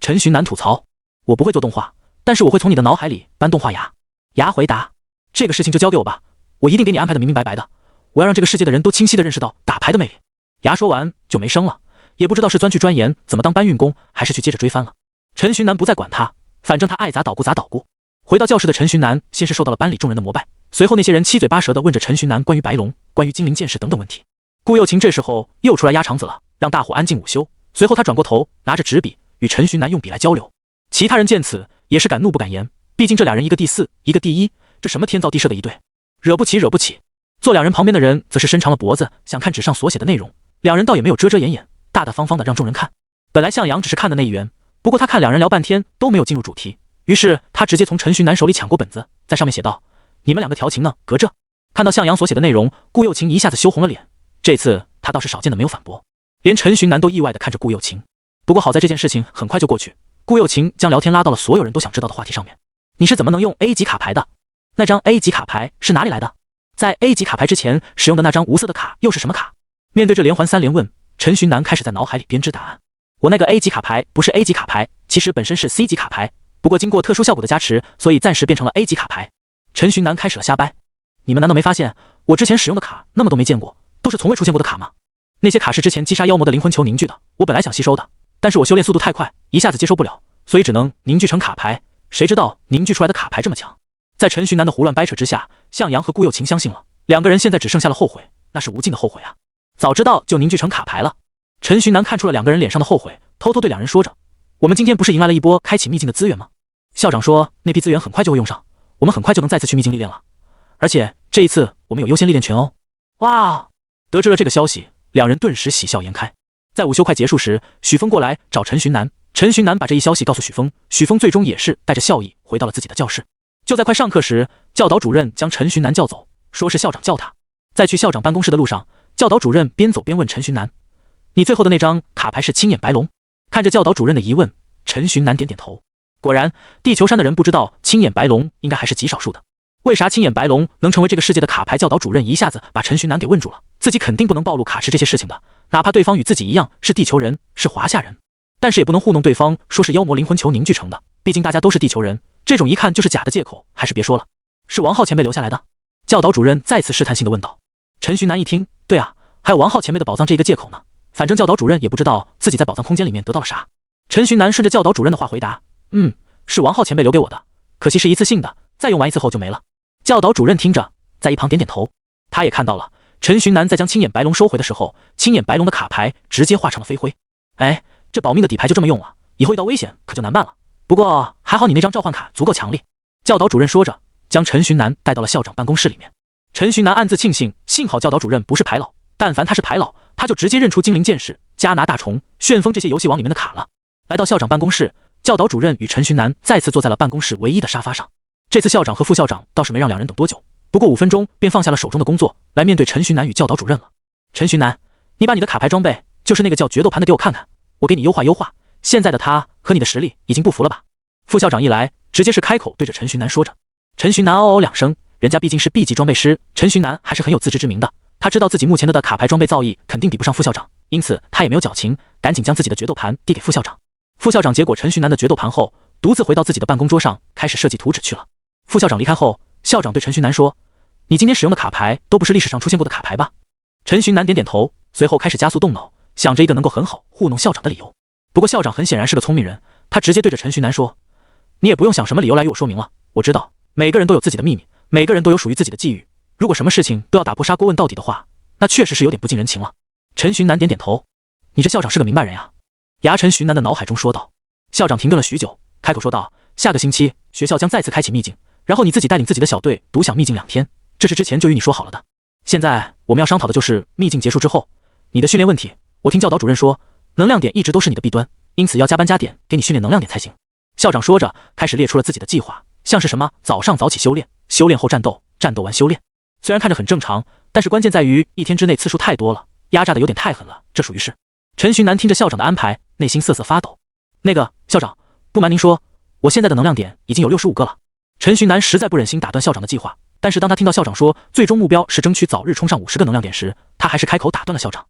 陈寻南吐槽：“我不会做动画，但是我会从你的脑海里搬动画牙。”牙回答：“这个事情就交给我吧，我一定给你安排的明明白白的。我要让这个世界的人都清晰的认识到打牌的魅力。”牙说完就没声了，也不知道是钻去钻研怎么当搬运工，还是去接着追番了。陈寻南不再管他，反正他爱咋捣鼓咋捣鼓。回到教室的陈寻南先是受到了班里众人的膜拜，随后那些人七嘴八舌地问着陈寻南关于白龙、关于精灵剑士等等问题。顾又琴这时候又出来压场子了，让大伙安静午休。随后他转过头，拿着纸笔与陈寻南用笔来交流。其他人见此也是敢怒不敢言，毕竟这俩人一个第4，一个第1，这什么天造地设的一对，惹不起惹不起。坐两人旁边的人则是伸长了脖子想看纸上所写的内容，两人倒也没有遮遮掩掩，大大方方的让众人看。本来向阳只是看的那一员，不过他看两人聊半天都没有进入主题，于是他直接从陈寻南手里抢过本子，在上面写道：“你们两个调情呢，隔着。”看到向阳所写的内容，顾又琴一下子羞红了脸。这次他倒是少见的没有反驳，连陈寻南都意外的看着顾又琴。不过好在这件事情很快就过去，顾又琴将聊天拉到了所有人都想知道的话题上面。你是怎么能用 A 级卡牌的？那张 A 级卡牌是哪里来的？在 A 级卡牌之前使用的那张无色的卡又是什么卡？面对这连环3连问，陈寻南开始在脑海里编织答案。我那个 A 级卡牌不是 A 级卡牌，其实本身是 C 级卡牌，不过经过特殊效果的加持，所以暂时变成了 A 级卡牌。陈寻南开始了瞎掰。你们难道没发现我之前使用的卡那么都没见过，都是从未出现过的卡吗？那些卡是之前击杀妖魔的灵魂球凝聚的，我本来想吸收的，但是我修炼速度太快，一下子接收不了，所以只能凝聚成卡牌。谁知道凝聚出来的卡牌这么强？在陈寻南的胡乱掰扯之下，向阳和顾又琴相信了，两个人现在只剩下了后悔，那是无尽的后悔啊！早知道就凝聚成卡牌了。陈寻南看出了两个人脸上的后悔，偷偷对两人说着：“我们今天不是迎来了一波开启秘境的资源吗？校长说那批资源很快就会用上，我们很快就能再次去秘境历练了，而且这一次我们有优先历练权哦！”哇！得知了这个消息，两人顿时喜笑颜开。在午休快结束时，许峰过来找陈寻南，陈寻南把这一消息告诉许峰，许峰最终也是带着笑意回到了自己的教室。就在快上课时，教导主任将陈寻南叫走，说是校长叫他。在去校长办公室的路上，教导主任边走边问陈寻南：“你最后的那张卡牌是青眼白龙？”看着教导主任的疑问，陈寻南点点头。果然，地球山的人不知道青眼白龙应该还是极少数的。为啥青眼白龙能成为这个世界的卡牌？教导主任一下子把陈寻南给问住了，自己肯定不能暴露卡池这些事情的，哪怕对方与自己一样是地球人，是华夏人，但是也不能糊弄对方说是妖魔灵魂球凝聚成的，毕竟大家都是地球人，这种一看就是假的借口还是别说了。是王浩前辈留下来的？教导主任再次试探性的问道。陈寻南一听，对啊，还有王浩前辈的宝藏这一个借口呢。反正教导主任也不知道自己在宝藏空间里面得到了啥。陈寻南顺着教导主任的话回答，是王浩前辈留给我的，可惜是一次性的，再用完一次后就没了。教导主任听着，在一旁点点头。他也看到了，陈寻南在将青眼白龙收回的时候，青眼白龙的卡牌直接化成了飞灰。哎，这保命的底牌就这么用了，以后遇到危险可就难办了。不过还好你那张召唤卡足够强力。教导主任说着，将陈寻南带到了校长办公室里面。陈寻南暗自庆幸，幸好教导主任不是牌老，但凡他是牌老，他就直接认出精灵剑士、加拿大虫、旋风这些游戏王里面的卡了。来到校长办公室，教导主任与陈寻南再次坐在了办公室唯一的沙发上。这次校长和副校长倒是没让两人等多久，不过5分钟便放下了手中的工作，来面对陈寻南与教导主任了。陈寻南，你把你的卡牌装备，就是那个叫决斗盘的给我看看，我给你优化优化。现在的他和你的实力已经不符了吧？副校长一来，直接是开口对着陈寻南说着。陈寻南哦哦2声，人家毕竟是 B 级装备师，陈寻南还是很有自知之明的。他知道自己目前的卡牌装备造诣肯定比不上副校长，因此他也没有矫情，赶紧将自己的决斗盘递给副校长。副校长接过陈寻南的决斗盘后，独自回到自己的办公桌上，开始设计图纸去了。副校长离开后，校长对陈寻南说：“你今天使用的卡牌都不是历史上出现过的卡牌吧？”陈寻南点点头，随后开始加速动脑，想着一个能够很好糊弄校长的理由。不过校长很显然是个聪明人，他直接对着陈寻南说：“你也不用想什么理由来与我说明了，我知道每个人都有自己的秘密，每个人都有属于自己的际遇。如果什么事情都要打破砂锅问到底的话，那确实是有点不近人情了。”陈寻南点点头：“你这校长是个明白人呀。”牙陈寻南的脑海中说道。校长停顿了许久，开口说道：“下个星期学校将再次开启秘境，然后你自己带领自己的小队独享秘境2天，这是之前就与你说好了的。现在我们要商讨的就是秘境结束之后你的训练问题。我听教导主任说，能量点一直都是你的弊端，因此要加班加点给你训练能量点才行。”校长说着，开始列出了自己的计划，像是什么早上早起修炼，修炼后战斗，战斗完修炼。虽然看着很正常，但是关键在于1天之内次数太多了，压榨的有点太狠了，这属于是。陈寻南听着校长的安排，内心瑟瑟发抖。那个校长，不瞒您说，我现在的能量点已经有65个了。陈寻南实在不忍心打断校长的计划，但是当他听到校长说最终目标是争取早日冲上50个能量点时，他还是开口打断了校长。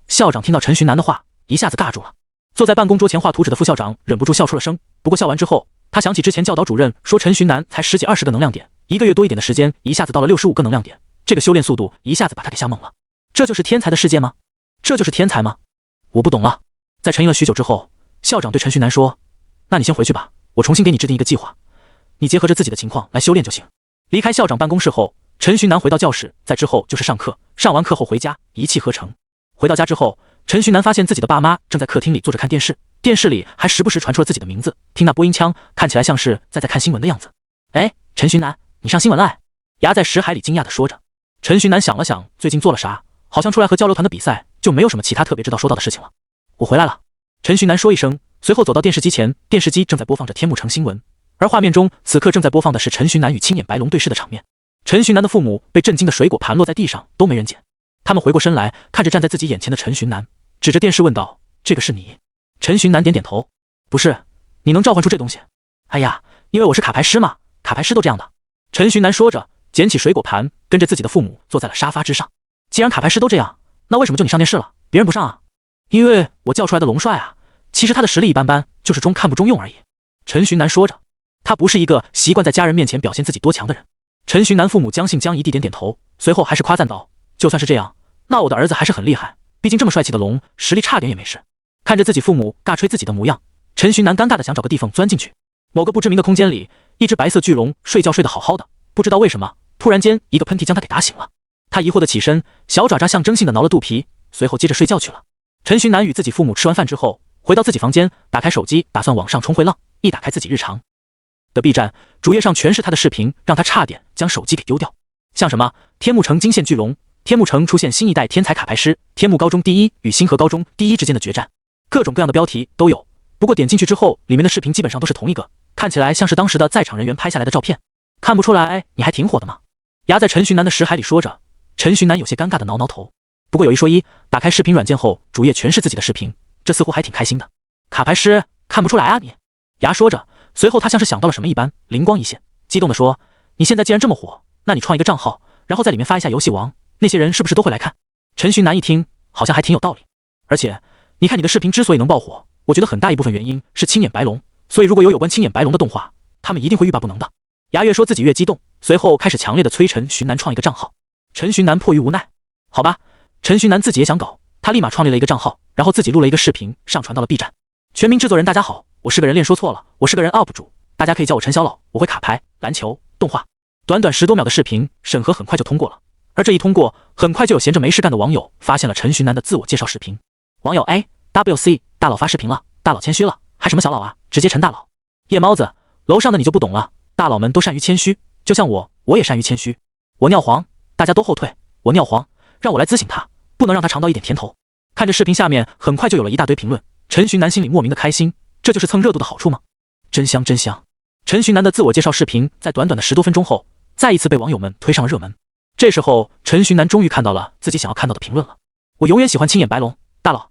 校长听到陈寻南的话，一下子尬住了。坐在办公桌前画图纸的副校长忍不住笑出了声，不过笑完之后，他想起之前教导主任说陈寻南才10几20个能量点，1个月多一点的时间，一下子到了65个能量点，这个修炼速度一下子把他给吓懵了。这就是天才的世界吗？这就是天才吗？我不懂了。在沉吟了许久之后，校长对陈寻南说：“那你先回去吧，我重新给你制定一个计划，你结合着自己的情况来修炼就行。”离开校长办公室后，陈寻南回到教室，在之后就是上课，上完课后回家，一气呵成。回到家之后，陈寻南发现自己的爸妈正在客厅里坐着看电视，电视里还时不时传出了自己的名字，听那播音腔，看起来像是在看新闻的样子。哎，陈寻南，你上新闻了？牙在识海里惊讶地说着。陈寻南想了想，最近做了啥？好像出来和交流团的比赛，就没有什么其他特别值得说到的事情了。我回来了。陈寻南说一声，随后走到电视机前，电视机正在播放着天幕城新闻，而画面中此刻正在播放的是陈寻南与青眼白龙对视的场面。陈寻南的父母被震惊的水果盘落在地上，都没人捡。他们回过身来，看着站在自己眼前的陈寻南，指着电视问道：“这个是你？”陈寻南点点头：“不是。你能召唤出这东西？”“哎呀，因为我是卡牌师嘛，卡牌师都这样的。”陈寻南说着，捡起水果盘，跟着自己的父母坐在了沙发之上。既然卡牌师都这样，那为什么就你上电视了，别人不上啊？因为我叫出来的龙帅啊，其实他的实力一般般，就是中看不中用而已。陈寻南说着，他不是一个习惯在家人面前表现自己多强的人。陈寻南父母将信将疑地点点头，随后还是夸赞道：“就算是这样，那我的儿子还是很厉害，毕竟这么帅气的龙，实力差点也没事。”看着自己父母尬吹自己的模样，陈寻南尴尬的想找个地缝钻进去。某个不知名的空间里，一只白色巨龙睡觉睡得好好的，不知道为什么，突然间一个喷嚏将他给打醒了。他疑惑的起身，小爪爪象征性的挠了肚皮，随后接着睡觉去了。陈寻南与自己父母吃完饭之后，回到自己房间，打开手机，打算往上冲回浪。一打开自己日常的 B 站，主页上全是他的视频，让他差点将手机给丢掉。像什么天幕城惊现巨龙，天幕城出现新一代天才卡牌师，天幕高中第一与星河高中第一之间的决战，各种各样的标题都有。不过点进去之后，里面的视频基本上都是同一个，看起来像是当时的在场人员拍下来的照片。看不出来你还挺火的嘛？牙在陈寻南的识海里说着。陈寻南有些尴尬的挠挠头。不过有一说一，打开视频软件后，主页全是自己的视频，这似乎还挺开心的。卡牌师看不出来啊你？牙说着，随后他像是想到了什么一般，灵光一现，激动地说：“你现在既然这么火，那你创一个账号，然后在里面发一下游戏王，那些人是不是都会来看？”陈寻南一听，好像还挺有道理。而且，你看你的视频之所以能爆火，我觉得很大一部分原因是青眼白龙，所以如果有关青眼白龙的动画，他们一定会欲罢不能的。牙越说自己越激动，随后开始强烈的催陈寻南创一个账号。陈寻南迫于无奈，好吧，陈寻南自己也想搞，他立马创立了一个账号，然后自己录了一个视频上传到了 B 站。全民制作人大家好，我是个人练说错了，我是个人 UP 主，大家可以叫我陈小老，我会卡牌、篮球、动画。短短10多秒的视频审核很快就通过了，而这一通过，很快就有闲着没事干的网友发现了陈寻南的自我介绍视频。网友 A、WC 大佬发视频了，大佬谦虚了，还什么小老啊，直接陈大佬。夜猫子，楼上的你就不懂了，大佬们都善于谦虚，就像我也善于谦虚。我尿黄，大家都后退，我尿黄，让我来咨询他，不能让他尝到一点甜头。看着视频下面很快就有了一大堆评论，陈寻南心里莫名的开心，这就是蹭热度的好处吗？真香真香。陈寻南的自我介绍视频在短短的10多分钟后，再一次被网友们推上了热门。这时候陈寻南终于看到了自己想要看到的评论了。我永远喜欢青眼白龙，大佬，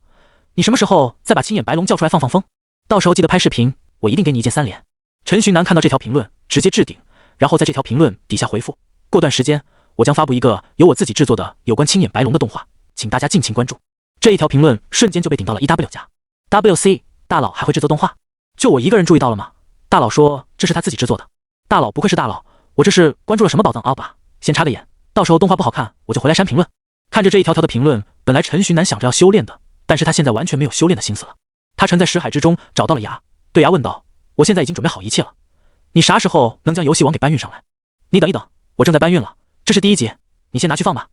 你什么时候再把青眼白龙叫出来放放风？到时候记得拍视频，我一定给你一键3连。陈寻南看到这条评论，直接置顶，然后在这条评论底下回复：过段时间我将发布一个由我自己制作的有关青眼白龙的动画，请大家敬请关注。这一条评论瞬间就被顶到了1W 加。WC 大佬还会制作动画？就我一个人注意到了吗？大佬说这是他自己制作的。大佬不愧是大佬，我这是关注了什么宝藏吧？先插个眼，到时候动画不好看我就回来删评论。看着这一条条的评论，本来陈寻南想着要修炼的，但是他现在完全没有修炼的心思了。他沉在识海之中，找到了牙，对牙问道：我现在已经准备好一切了，你啥时候能将游戏王给搬运上来？你等一等，我正在搬运了，这是第1集，你先拿去放吧。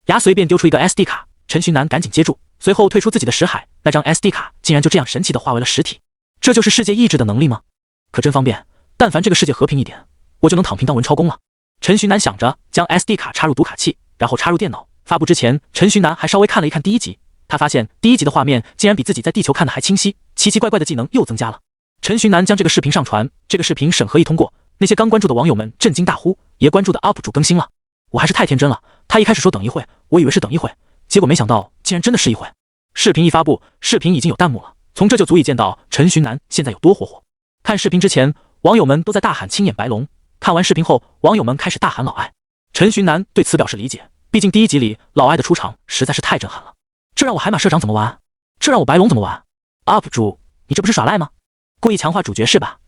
牙随便丢出一个 SD 卡，陈寻南赶紧接住，随后退出自己的识海，那张 SD 卡竟然就这样神奇的化为了实体。这就是世界意志的能力吗？可真方便，但凡这个世界和平一点，我就能躺平当文超公了。陈寻南想着将 SD 卡插入读卡器，然后插入电脑。发布之前，陈寻南还稍微看了一看第1集，他发现第1集的画面竟然比自己在地球看的还清晰，奇奇怪怪的技能又增加了。陈寻南将这个视频上传，这个视频审核一通过，那些刚关注的网友们震惊大呼：爷关注的 UP 主更新了！我还是太天真了，他一开始说等一会，我以为是等一会，结果没想到竟然真的是一会。视频一发布，视频已经有弹幕了，从这就足以见到陈寻南现在有多火火。看视频之前，网友们都在大喊青眼白龙，看完视频后，网友们开始大喊老艾。陈寻南对此表示理解，毕竟第1集里老艾的出场实在是太震撼了。这让我海马社长怎么玩？这让我白龙怎么玩？ UP 主，你这不是耍赖吗？故意强化主角是吧？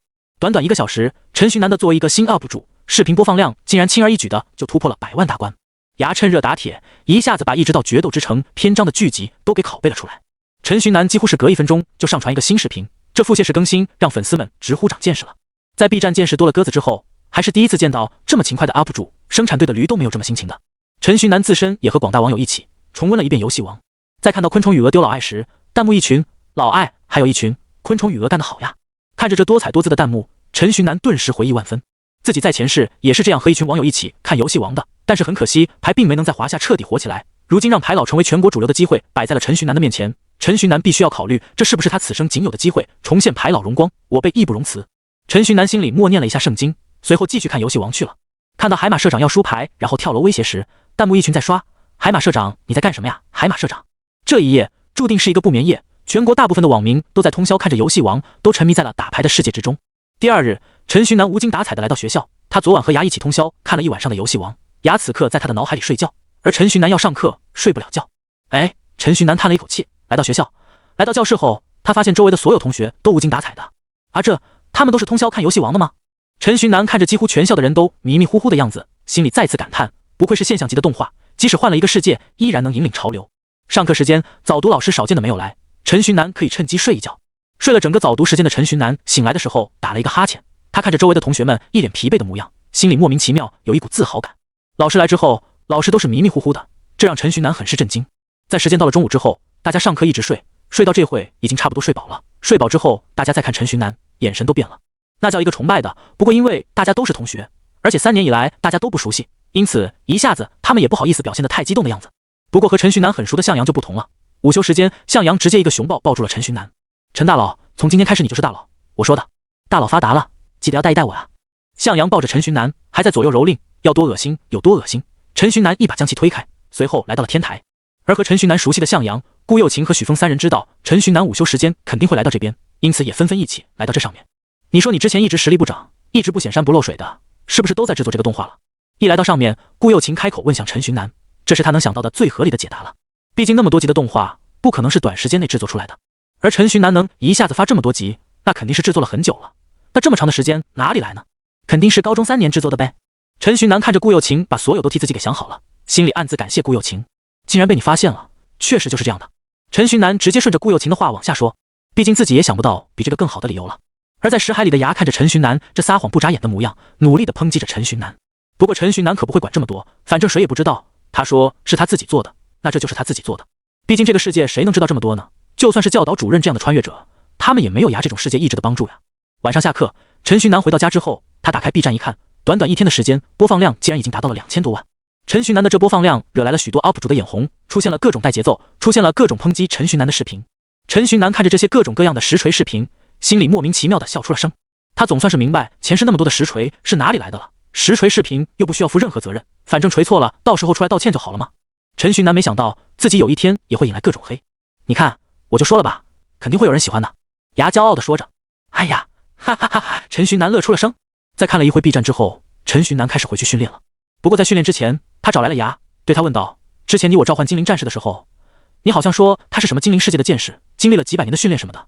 短短1个小时，陈寻南的作为一个新 UP 主，视频播放量竟然轻而易举的就突破了100万大关。牙趁热打铁，一下子把一直到决斗之城篇章的剧集都给拷贝了出来。陈寻南几乎是隔1分钟就上传一个新视频，这腹泻式更新让粉丝们直呼长见识了。在 B 站见识多了鸽子之后，还是第一次见到这么勤快的 UP 主，生产队的驴都没有这么辛勤的。陈寻南自身也和广大网友一起重温了一遍游戏王，在看到昆虫羽蛾丢老艾时，弹幕一群老艾，还有一群昆虫羽蛾干得好呀。看着这多彩多姿的弹幕，陈寻南顿时回忆万分。自己在前世也是这样和一群网友一起看游戏王的，但是很可惜牌并没能在华夏彻底火起来。如今让牌老成为全国主流的机会摆在了陈寻南的面前，陈寻南必须要考虑这是不是他此生仅有的机会，重现牌老荣光，我辈义不容辞。陈寻南心里默念了一下圣经，随后继续看游戏王去了。看到海马社长要输牌然后跳楼威胁时，弹幕一群在刷海马社长你在干什么呀，海马社长。这一夜注定是一个不眠夜，全国大部分的网民都在通宵看着游戏王，都沉迷在了打牌的世界之中。第2日，陈寻南无精打采的来到学校，他昨晚和牙一起通宵看了一晚上的游戏王，牙此刻在他的脑海里睡觉，而陈寻南要上课睡不了觉。陈寻南叹了一口气，来到学校，来到教室后，他发现周围的所有同学都无精打采的，他们都是通宵看游戏王的吗？陈寻南看着几乎全校的人都迷迷糊糊的样子，心里再次感叹，不愧是现象级的动画，即使换了一个世界，依然能引领潮流。上课时间，早读老师少见的没有来，陈寻南可以趁机睡一觉。睡了整个早读时间的陈寻南醒来的时候打了一个哈欠，他看着周围的同学们一脸疲惫的模样，心里莫名其妙有一股自豪感。老师来之后，老师都是迷迷糊糊的，这让陈寻南很是震惊。在时间到了中午之后，大家上课一直睡，睡到这会已经差不多睡饱了。睡饱之后，大家再看陈寻南，眼神都变了，那叫一个崇拜的。不过因为大家都是同学，而且3年以来大家都不熟悉，因此一下子他们也不好意思表现得太激动的样子。不过和陈寻南很熟的向阳就不同了，午休时间，向阳直接一个熊抱抱住了陈寻南。陈大佬，从今天开始你就是大佬，我说的。大佬发达了，记得要带一带我啊。向阳抱着陈寻南，还在左右蹂躏，要多恶心有多恶心。陈寻南一把将其推开，随后来到了天台。而和陈寻南熟悉的向阳、顾又晴和许峰3人知道陈寻南午休时间肯定会来到这边，因此也纷纷一起来到这上面。你说你之前一直实力不涨，一直不显山不漏水的，是不是都在制作这个动画了？一来到上面，顾又晴开口问向陈寻南，这是他能想到的最合理的解答了。毕竟那么多集的动画，不可能是短时间内制作出来的，而陈寻南能一下子发这么多集，那肯定是制作了很久了。那这么长的时间哪里来呢？肯定是高中3年制作的呗。陈寻南看着顾又晴把所有都替自己给想好了，心里暗自感谢顾又晴，竟然被你发现了，确实就是这样的。陈寻南直接顺着顾又晴的话往下说，毕竟自己也想不到比这个更好的理由了。而在石海里的牙看着陈寻南这撒谎不眨眼的模样，努力地抨击着陈寻南。不过陈寻南可不会管这么多，反正谁也不知道。他说是他自己做的，那这就是他自己做的。毕竟这个世界谁能知道这么多呢？就算是教导主任这样的穿越者，他们也没有牙这种世界意志的帮助呀。晚上下课，陈寻南回到家之后，他打开 B 站一看，短短1天的时间，播放量竟然已经达到了2000多万。陈寻南的这播放量惹来了许多 UP 主的眼红，出现了各种带节奏，出现了各种抨击陈寻南的视频。陈寻南看着这些各种各样的实锤视频，心里莫名其妙的笑出了声。他总算是明白前世那么多的实锤是哪里来的了。实锤视频又不需要负任何责任，反正锤错了，到时候出来道歉就好了嘛。陈寻南没想到自己有一天也会引来各种黑。你看，我就说了吧，肯定会有人喜欢的。牙骄傲地说着。哎呀，哈哈哈哈！陈寻南乐出了声。在看了一回 B 站之后，陈寻南开始回去训练了。不过在训练之前，他找来了牙，对他问道：之前你我召唤精灵战士的时候，你好像说他是什么精灵世界的剑士，经历了几百年的训练什么的，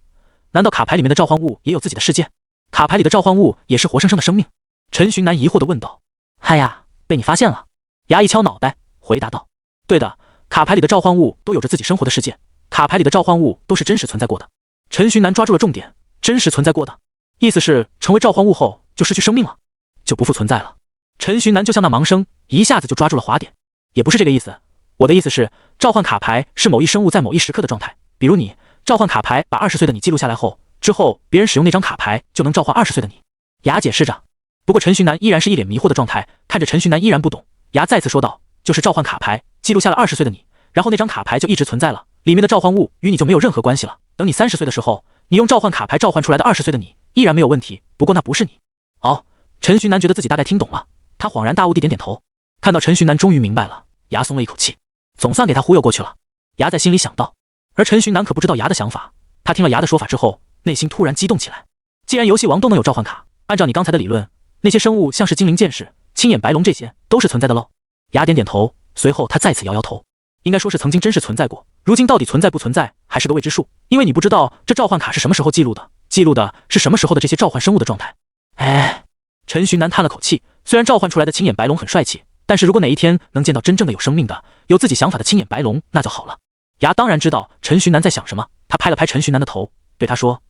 难道卡牌里面的召唤物也有自己的世界？卡牌里的召唤物也是活生生的生命？陈寻南疑惑地问道。嗨呀，被你发现了。牙一敲脑袋回答道。对的，卡牌里的召唤物都有着自己生活的世界，卡牌里的召唤物都是真实存在过的。陈寻南抓住了重点，真实存在过的，意思是成为召唤物后就失去生命了，就不复存在了。陈寻南就像那盲生，一下子就抓住了滑点。也不是这个意思，我的意思是，召唤卡牌是某一生物在某一时刻的状态，比如你召唤卡牌把20岁的你记录下来后，之后别人使用那张卡牌就能召唤20岁的你。牙解释着。不过陈寻南依然是一脸迷惑的状态，看着陈寻南依然不懂，牙再次说道，就是召唤卡牌记录下了20岁的你，然后那张卡牌就一直存在了，里面的召唤物与你就没有任何关系了。等你30岁的时候，你用召唤卡牌召唤出来的20岁的你依然没有问题，不过那不是你。哦，陈寻南觉得自己大概听懂了，他恍然大悟地点点头。看到陈寻南终于明白了，牙松了一口气，总算给他忽悠过去了。牙在心里想到。而陈寻南可不知道牙的想法，他听了牙的说法之后，内心突然激动起来。既然游戏王都能有召唤卡，按照你刚才的理论，那些生物像是精灵剑士、青眼白龙这些都是存在的喽。牙点点头，随后他再次摇摇头。应该说是曾经真实存在过，如今到底存在不存在还是个未知数，因为你不知道这召唤卡是什么时候记录的，记录的是什么时候的这些召唤生物的状态。哎，陈寻南叹了口气，虽然召唤出来的青眼白龙很帅气，但是如果哪一天能见到真正的有生命的、有自己想法的青眼白龙，那就好了。牙当然知道陈寻南在想什么，他拍了拍陈寻南的头，对他说：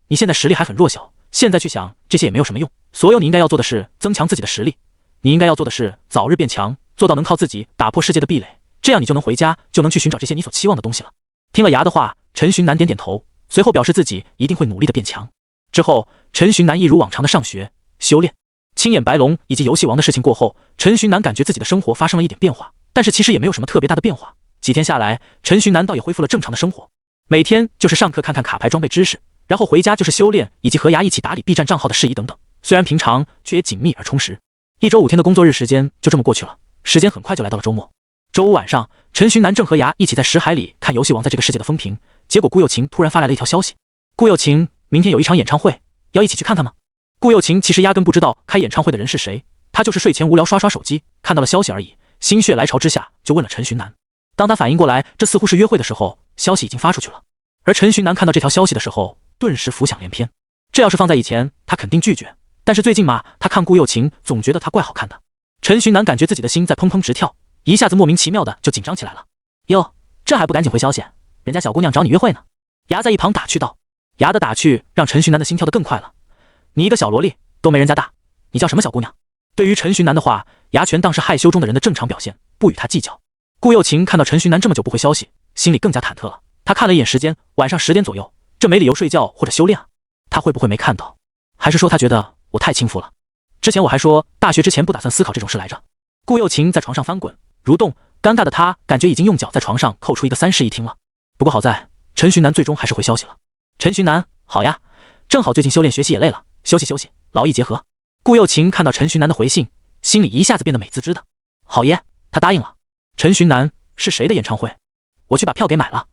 你现在实力还很弱小，现在去想这些也没有什么用，所有你应该要做的是增强自己的实力，你应该要做的是早日变强，做到能靠自己打破世界的壁垒，这样你就能回家，就能去寻找这些你所期望的东西了。听了牙的话，陈寻南点点头，随后表示自己一定会努力的变强。之后，陈寻南一如往常的上学、修炼。青眼白龙以及游戏王的事情过后，陈寻南感觉自己的生活发生了一点变化，但是其实也没有什么特别大的变化。几天下来，陈寻南倒也恢复了正常的生活，每天就是上课看看卡牌装备知识，然后回家就是修炼以及和牙一起打理 B 站账号的事宜等等。虽然平常，却也紧密而充实。一周5天的工作日时间就这么过去了，时间很快就来到了周末。周五晚上，陈寻南正和牙一起在石海里看游戏王在这个世界的风评，结果顾又晴突然发来了一条消息：顾又晴，明天有一场演唱会，要一起去看看吗？顾又晴其实压根不知道开演唱会的人是谁，他就是睡前无聊刷刷手机，看到了消息而已，心血来潮之下就问了陈寻南。当他反应过来这似乎是约会的时候，消息已经发出去了。而陈寻南看到这条消息的时候，顿时浮想联翩。这要是放在以前，他肯定拒绝，但是最近嘛，他看顾又晴总觉得她怪好看的。陈寻南感觉自己的心在砰砰直跳，一下子莫名其妙的就紧张起来了。哟，这还不赶紧回消息，人家小姑娘找你约会呢。牙在一旁打趣道。牙的打趣让陈寻南的心跳得更快了。你一个小萝莉都没人家大，你叫什么小姑娘？对于陈寻南的话，牙全当是害羞中的人的正常表现，不与他计较。顾又晴看到陈寻南这么久不回消息，心里更加忐忑了。他看了一眼时间，晚上10点左右，这没理由睡觉或者修炼啊。他会不会没看到？还是说他觉得我太轻浮了？之前我还说大学之前不打算思考这种事来着。顾又晴在床上翻滚蠕动，尴尬的他感觉已经用脚在床上扣出一个3室1厅了。不过好在陈寻南最终还是回消息了。陈寻南，好呀，正好最近修炼学习也累了，休息休息，劳逸结合。顾又晴看到陈寻南的回信，心里一下子变得美滋滋的。好耶，他答应了。陈寻南，是谁的演唱会？我去把票给买了。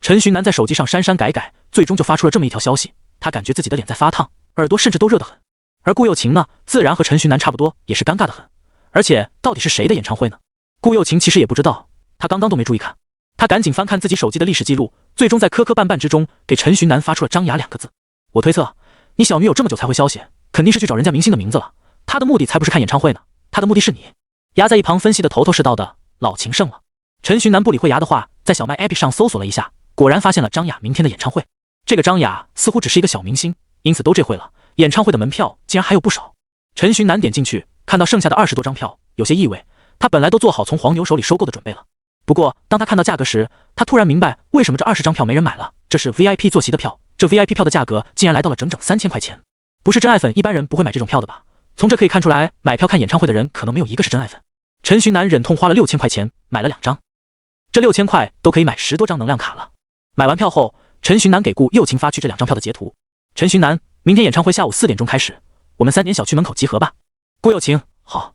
陈寻南在手机上删删改改，最终就发出了这么一条消息。他感觉自己的脸在发烫，耳朵甚至都热得很。而顾又晴呢，自然和陈寻南差不多，也是尴尬得很。而且到底是谁的演唱会呢？顾又晴其实也不知道，他刚刚都没注意看。他赶紧翻看自己手机的历史记录，最终在磕磕绊绊之中给陈寻南发出了张雅2个字。我推测，你小女友这么久才回消息，肯定是去找人家明星的名字了，他的目的才不是看演唱会呢，他的目的是你。牙在一旁分析的头头是道的，老情圣了。陈寻南不理会牙的话，在小麦 APP 上搜索了一下，果然发现了张雅明天的演唱会。这个张雅似乎只是一个小明星，因此都这会了，演唱会的门票竟然还有不少。陈寻南点进去，看到剩下的20多张票，有些意味。他本来都做好从黄牛手里收购的准备了。不过当他看到价格时，他突然明白为什么这20张票没人买了。这是 VIP 坐席的票，这 VIP 票的价格竟然来到了整整3000块钱。不是真爱粉，一般人不会买这种票的吧？从这可以看出来，买票看演唱会的人可能没有一个是真爱粉。陈寻南忍痛花了6000块钱买了2张，这6000块都可以买10多张能量卡了。买完票后，陈寻南给顾又晴发去这2张票的截图。陈寻南，明天演唱会下午4点钟开始，我们3点小区门口集合吧。顾又晴，好，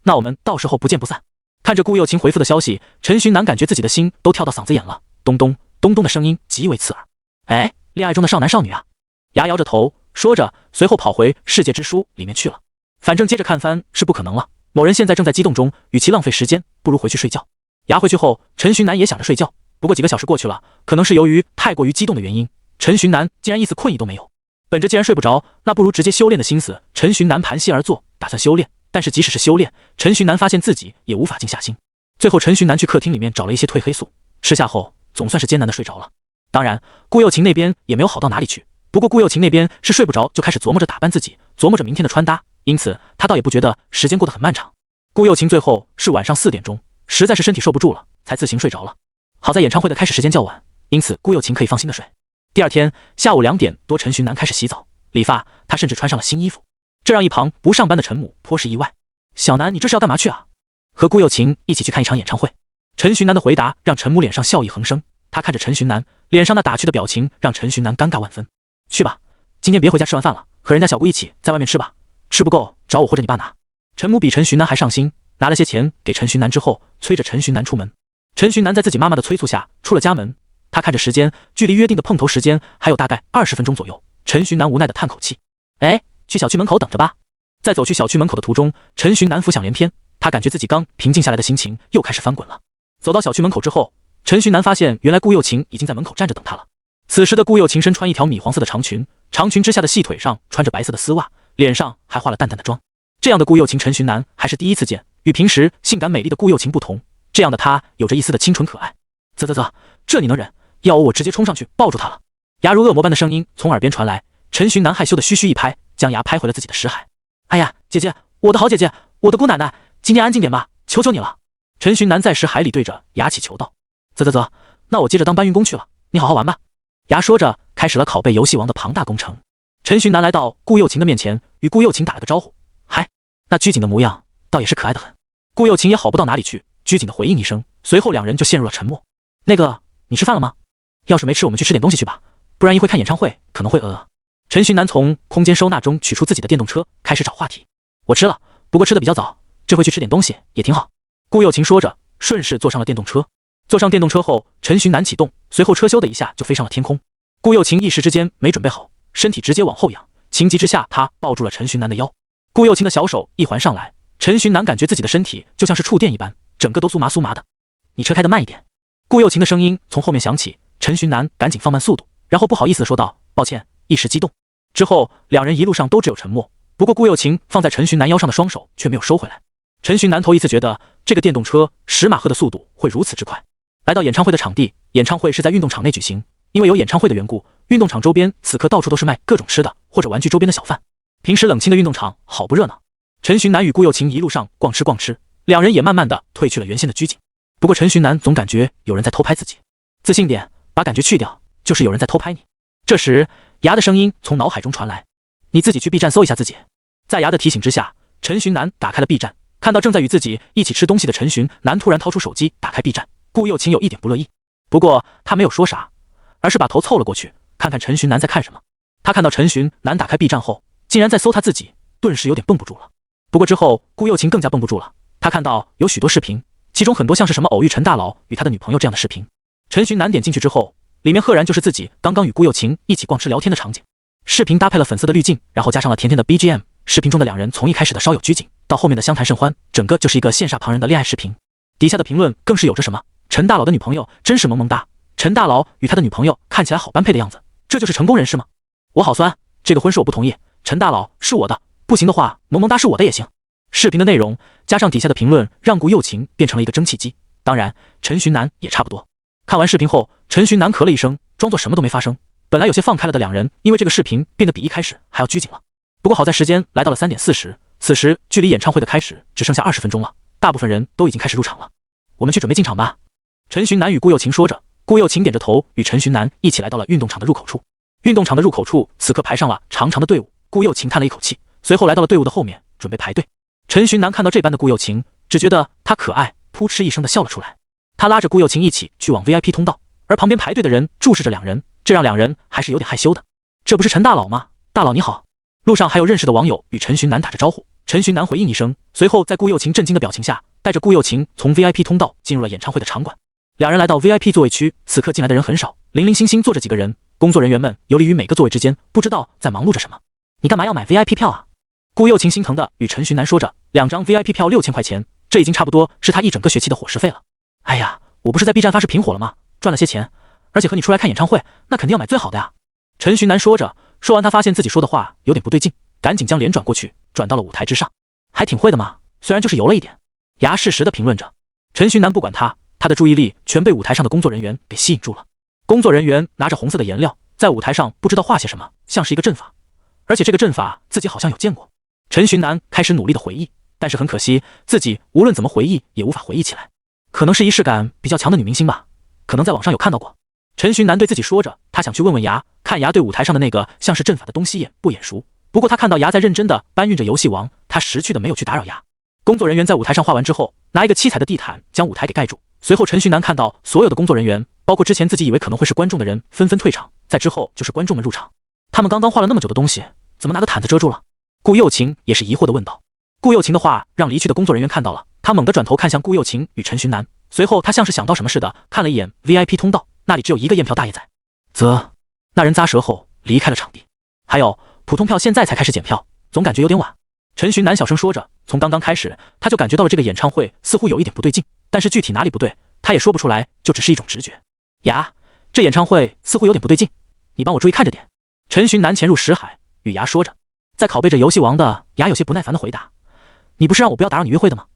那我们到时候不见不散。看着顾又晴回复的消息，陈寻南感觉自己的心都跳到嗓子眼了，咚咚咚咚的声音极为刺耳。哎，恋爱中的少男少女啊！牙摇着头说着，随后跑回世界之书里面去了。反正接着看番是不可能了，某人现在正在激动中，与其浪费时间，不如回去睡觉。牙回去后，陈寻南也想着睡觉，不过几个小时过去了，可能是由于太过于激动的原因，陈寻南竟然一丝困意都没有。本着既然睡不着，那不如直接修炼的心思，陈寻南盘膝而坐，打算修炼。但是即使是修炼，陈寻南发现自己也无法静下心。最后陈寻南去客厅里面找了一些褪黑素，吃下后总算是艰难的睡着了。当然顾又晴那边也没有好到哪里去，不过顾又晴那边是睡不着就开始琢磨着打扮自己，琢磨着明天的穿搭，因此他倒也不觉得时间过得很漫长。顾又晴最后是晚上4点钟，实在是身体受不住了，才自行睡着了。好在演唱会的开始时间较晚，因此顾又晴可以放心的睡。第二天下午2点多，陈寻南开始洗澡理发，他甚至穿上了新衣服，这让一旁不上班的陈母颇是意外。小南，你这是要干嘛去啊？和顾又晴一起去看一场演唱会。陈寻南的回答让陈母脸上笑意横生，他看着陈寻南，脸上那打趣的表情让陈寻南尴尬万分。去吧，今天别回家吃完饭了，和人家小姑一起在外面吃吧，吃不够找我或者你爸拿。陈母比陈寻南还上心，拿了些钱给陈寻南之后，催着陈寻南出门。陈寻南在自己妈妈的催促下出了家门，他看着时间，距离约定的碰头时间还有大概20分钟左右。陈寻南无奈的叹口气，哎，去小区门口等着吧。在走去小区门口的途中，陈寻南浮想联翩，他感觉自己刚平静下来的心情又开始翻滚了。走到小区门口之后，陈寻南发现原来顾又晴已经在门口站着等他了。此时的顾又晴身穿一条米黄色的长裙，长裙之下的细腿上穿着白色的丝袜，脸上还化了淡淡的妆。这样的顾又晴，陈寻南还是第一次见，与平时性感美丽的顾又晴不同，这样的她有着一丝的清纯可爱。啧，这你能忍？要我直接冲上去抱住她了。牙如恶魔般的声音从耳边传来，陈寻南害羞的嘘嘘一拍，将牙拍回了自己的识海。哎呀，姐姐，我的好姐姐，我的姑奶奶，今天安静点吧，求求你了。陈寻南在识海里对着牙祈求道。啧，那我接着当搬运工去了，你好好玩吧。牙说着开始了拷贝游戏王的庞大工程。陈寻南来到顾又晴的面前，与顾又晴打了个招呼，嗨，那拘谨的模样倒也是可爱的很。顾又晴也好不到哪里去，拘谨的回应一声，随后两人就陷入了沉默。那个，你吃饭了吗？要是没吃，我们去吃点东西去吧，不然一会看演唱会可能会饿。陈寻南从空间收纳中取出自己的电动车，开始找话题。我吃了，不过吃的比较早，这回去吃点东西也挺好。顾又晴说着，顺势坐上了电动车。坐上电动车后，陈寻南启动，随后车咻的一下就飞上了天空。顾又晴一时之间没准备好，身体直接往后仰，情急之下，他抱住了陈寻南的腰。顾又晴的小手一环上来，陈寻南感觉自己的身体就像是触电一般，整个都酥麻酥麻的。你车开得慢一点。顾又晴的声音从后面响起，陈寻南赶紧放慢速度，然后不好意思地说道，抱歉，一时激动。之后两人一路上都只有沉默，不过顾又晴放在陈寻南腰上的双手却没有收回来。陈寻南头一次觉得这个电动车10马赫的速度会如此之快。来到演唱会的场地，演唱会是在运动场内举行，因为有演唱会的缘故，运动场周边此刻到处都是卖各种吃的或者玩具周边的小贩。平时冷清的运动场好不热闹。陈寻南与顾又晴一路上逛吃，两人也慢慢的褪去了原先的拘谨。不过陈寻南总感觉有人在偷拍自己，自信点，把感觉去掉，就是有人在偷拍你。这时牙的声音从脑海中传来，你自己去 B 站搜一下自己。在牙的提醒之下，陈寻南打开了 B 站，看到正在与自己一起吃东西的陈寻南突然掏出手机打开 B 站，顾又晴有一点不乐意，不过他没有说啥，而是把头凑了过去，看看陈寻南在看什么。他看到陈寻南打开 B 站后，竟然在搜他自己，顿时有点绷不住了。不过之后顾又晴更加绷不住了，他看到有许多视频，其中很多像是什么偶遇陈大佬与他的女朋友这样的视频。陈寻南点进去之后，里面赫然就是自己刚刚与顾又晴一起逛吃聊天的场景。视频搭配了粉色的滤镜，然后加上了甜甜的 BGM。视频中的两人从一开始的稍有拘谨，到后面的相谈甚欢，整个就是一个羡煞旁人的恋爱视频。底下的评论更是有着什么陈大佬的女朋友真是萌萌哒，陈大佬与他的女朋友看起来好般配的样子，这就是成功人士吗？我好酸，这个婚事我不同意，陈大佬是我的，不行的话，萌萌哒是我的也行。视频的内容加上底下的评论，让顾又晴变成了一个蒸汽机。当然，陈寻南也差不多。看完视频后，陈寻南咳了一声，装作什么都没发生。本来有些放开了的两人，因为这个视频变得比一开始还要拘谨了。不过好在时间来到了3点40，此时距离演唱会的开始只剩下20分钟了，大部分人都已经开始入场了。我们去准备进场吧。陈寻南与顾又晴说着，顾又晴点着头，与陈寻南一起来到了运动场的入口处。运动场的入口处此刻排上了长长的队伍，顾又晴叹了一口气，随后来到了队伍的后面，准备排队。陈寻南看到这般的顾又晴，只觉得她可爱，扑哧一声的笑了出来。他拉着顾又晴一起去往 VIP 通道，而旁边排队的人注视着两人，这让两人还是有点害羞的。这不是陈大佬吗？大佬你好。路上还有认识的网友与陈寻南打着招呼，陈寻南回应一声，随后在顾又晴震惊的表情下，带着顾又晴从 VIP 通道进入了演唱会的场馆。两人来到 VIP 座位区，此刻进来的人很少，零零星星坐着几个人，工作人员们游离于每个座位之间，不知道在忙碌着什么。你干嘛要买 VIP 票啊？顾又晴心疼的与陈寻南说着，2张 VIP 票6000块钱，这已经差不多是他一整个学期的伙食费了。哎呀，我不是在 B 站发视频火了吗？赚了些钱，而且和你出来看演唱会，那肯定要买最好的呀。陈寻南说着，说完他发现自己说的话有点不对劲，赶紧将脸转过去，转到了舞台之上。还挺会的嘛，虽然就是油了一点。牙适时的评论着。陈寻南不管他，他的注意力全被舞台上的工作人员给吸引住了。工作人员拿着红色的颜料，在舞台上不知道画些什么，像是一个阵法，而且这个阵法自己好像有见过。陈寻南开始努力的回忆，但是很可惜，自己无论怎么回忆也无法回忆起来。可能是仪式感比较强的女明星吧，可能在网上有看到过。陈寻南对自己说着，他想去问问牙，看牙对舞台上的那个像是阵法的东西眼不眼熟。不过他看到牙在认真的搬运着游戏王，他识趣的没有去打扰牙。工作人员在舞台上画完之后，拿一个七彩的地毯将舞台给盖住。随后陈寻南看到所有的工作人员，包括之前自己以为可能会是观众的人，纷纷退场，在之后就是观众们入场。他们刚刚画了那么久的东西，怎么拿个毯子遮住了？顾又晴也是疑惑的问道。顾又晴的话让离去的工作人员看到了，他猛地转头看向顾又晴与陈寻南，随后他像是想到什么似的，看了一眼 VIP 通道，那里只有一个验票大爷在。那人咂舌后离开了场地。还有普通票现在才开始检票，总感觉有点晚。陈寻南小声说着，从刚刚开始他就感觉到了这个演唱会似乎有一点不对劲，但是具体哪里不对他也说不出来，就只是一种直觉。牙，这演唱会似乎有点不对劲，你帮我注意看着点。陈寻南潜入识海，与牙说着。在拷贝着游戏王的牙有些不耐烦的回答，你不是让我不要打扰你约会的吗？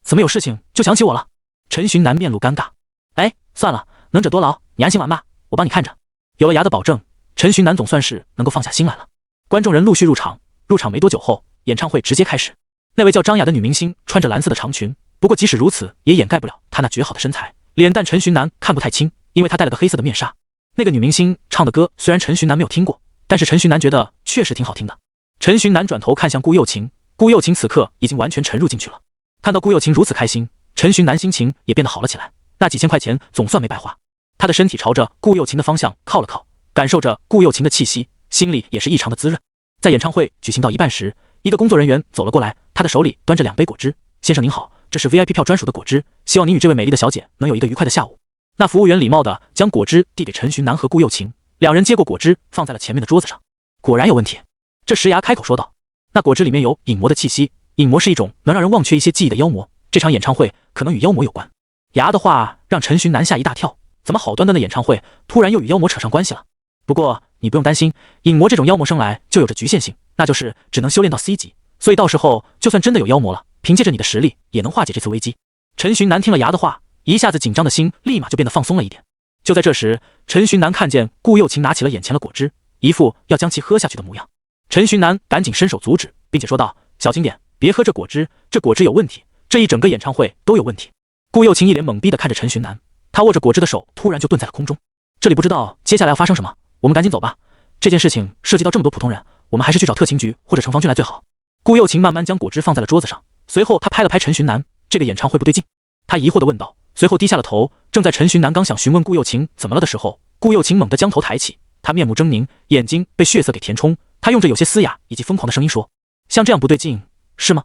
怎么有事情就想起我了？陈寻南面露尴尬。哎，算了，能者多劳，你安心玩吧，我帮你看着。有了牙的保证，陈寻南总算是能够放下心来了。观众人陆续入场，入场没多久后，演唱会直接开始。那位叫张雅的女明星穿着蓝色的长裙，不过即使如此也掩盖不了她那绝好的身材，脸蛋陈寻南看不太清，因为她戴了个黑色的面纱。那个女明星唱的歌虽然陈寻南没有听过，但是陈寻南觉得确实挺好听的。陈寻南转头看向顾又晴，顾又晴此刻已经完全沉入进去了。看到顾又晴如此开心，陈寻南心情也变得好了起来，那几千块钱总算没白花。他的身体朝着顾又晴的方向靠了靠，感受着顾又晴的气息，心里也是异常的滋润。在演唱会举行到一半时，一个工作人员走了过来，他的手里端着2杯果汁。先生您好，这是 VIP 票专属的果汁，希望您与这位美丽的小姐能有一个愉快的下午。那服务员礼貌地将果汁递给陈寻南和顾又晴，两人接过果汁放在了前面的桌子上。果然有问题，这时牙开口说道，那果汁里面有影魔的气息，影魔是一种能让人忘却一些记忆的妖魔，这场演唱会可能与妖魔有关。牙的话让陈寻南吓一大跳，怎么好端端的演唱会突然又与妖魔扯上关系了？不过你不用担心，影魔这种妖魔生来就有着局限性，那就是只能修炼到 C 级，所以到时候就算真的有妖魔了，凭借着你的实力也能化解这次危机。陈寻南听了牙的话，一下子紧张的心立马就变得放松了一点。就在这时，陈寻南看见顾又晴拿起了眼前的果汁，一副要将其喝下去的模样。陈寻南赶紧伸手阻止，并且说道，小心点，别喝这果汁，这果汁有问题，这一整个演唱会都有问题。顾又晴一脸懵逼地看着陈寻南，他握着果汁的手突然就顿在了空中。这里不知道接下来要发生什么，我们赶紧走吧，这件事情涉及到这么多普通人，我们还是去找特勤局或者城防军来最好。顾又晴慢慢将果汁放在了桌子上，随后他拍了拍陈寻南，这个演唱会不对劲。他疑惑地问道，随后低下了头。正在陈寻南刚想询问顾又晴怎么了的时候，顾又晴猛地将头抬起，他面目狰狞，眼睛被血色给填充，他用着有些嘶哑以及疯狂的声音说，像这样不对劲是吗？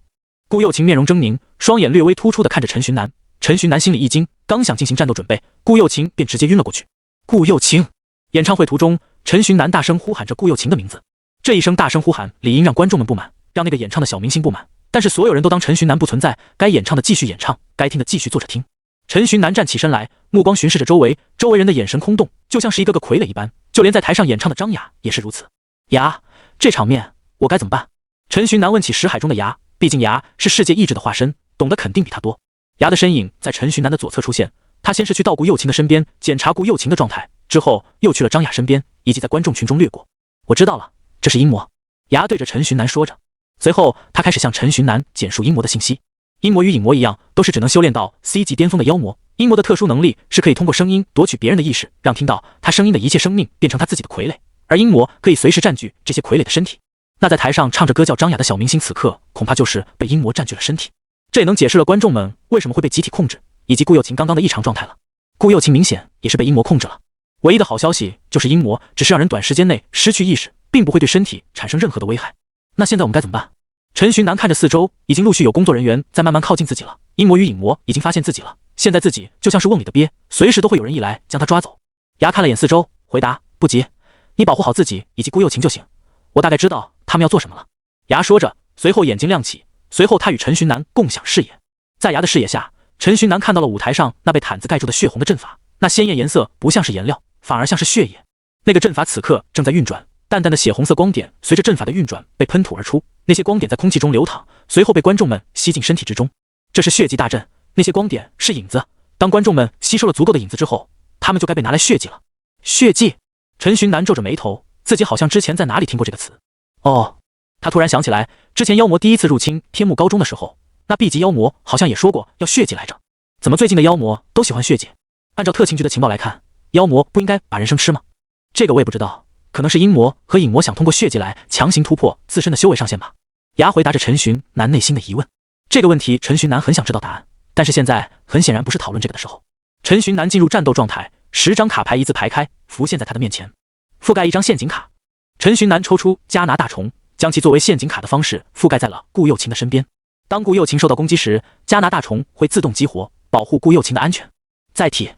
顾又晴面容狰狞，双眼略微突出地看着陈寻南。陈寻南心里一惊，刚想进行战斗准备，顾又晴便直接晕了过去。顾又晴！演唱会途中，陈寻南大声呼喊着顾又晴的名字，这一声大声呼喊理应让观众们不满，让那个演唱的小明星不满，但是所有人都当陈寻南不存在，该演唱的继续演唱，该听的继续坐着听。陈寻南站起身来，目光巡视着周围，周围人的眼神空洞，就像是一个个傀儡一般，就连在台上演唱的张雅也是如此。呀，这场面我该怎么办？陈寻南问起识海中的牙，毕竟牙是世界意志的化身，懂得肯定比他多。牙的身影在陈寻南的左侧出现，他先是去到顾又晴的身边检查顾又晴的状态，之后又去了张雅身边，以及在观众群中掠过。我知道了，这是阴魔。牙对着陈寻南说着，随后他开始向陈寻南简述阴魔的信息。阴魔与影魔一样，都是只能修炼到 C 级巅峰的妖魔。阴魔的特殊能力是可以通过声音夺取别人的意识，让听到他声音的一切生命变成他自己的傀儡，而阴魔可以随时占据这些傀儡的身体。那在台上唱着歌叫张雅的小明星，此刻恐怕就是被阴魔占据了身体。这也能解释了观众们为什么会被集体控制，以及顾又晴刚刚的异常状态了。顾又晴明显也是被阴魔控制了。唯一的好消息就是阴魔只是让人短时间内失去意识，并不会对身体产生任何的危害。那现在我们该怎么办？陈寻南看着四周，已经陆续有工作人员在慢慢靠近自己了。阴魔与影魔已经发现自己了，现在自己就像是瓮里的鳖，随时都会有人一来将他抓走。牙看了眼四周，回答：不急，你保护好自己以及顾又晴就行，我大概知道他们要做什么了。牙说着，随后眼睛亮起，随后他与陈寻南共享视野。在牙的视野下，陈寻南看到了舞台上那被毯子盖住的血红的阵法，那鲜艳颜色不像是颜料，反而像是血液。那个阵法此刻正在运转，淡淡的血红色光点随着阵法的运转被喷吐而出，那些光点在空气中流淌，随后被观众们吸进身体之中。这是血祭大阵，那些光点是影子，当观众们吸收了足够的影子之后，他们就该被拿来血祭了。血祭？陈寻南皱着眉头，自己好像之前在哪里听过这个词。哦，他突然想起来，之前妖魔第一次入侵天幕高中的时候，那 B 级妖魔好像也说过要血祭来着。怎么最近的妖魔都喜欢血祭？按照特勤局的情报来看，妖魔不应该把人生吃吗？这个我也不知道，可能是阴魔和影魔想通过血祭来强行突破自身的修为上限吧。牙回答着陈寻南内心的疑问。这个问题陈寻南很想知道答案，但是现在很显然不是讨论这个的时候。陈寻南进入战斗状态，10张卡牌一字排开，浮现在他的面前，覆盖一张陷阱卡。陈寻南抽出加拿大虫，将其作为陷阱卡的方式覆盖在了顾又晴的身边。当顾又晴受到攻击时，加拿大虫会自动激活，保护顾又晴的安全。载体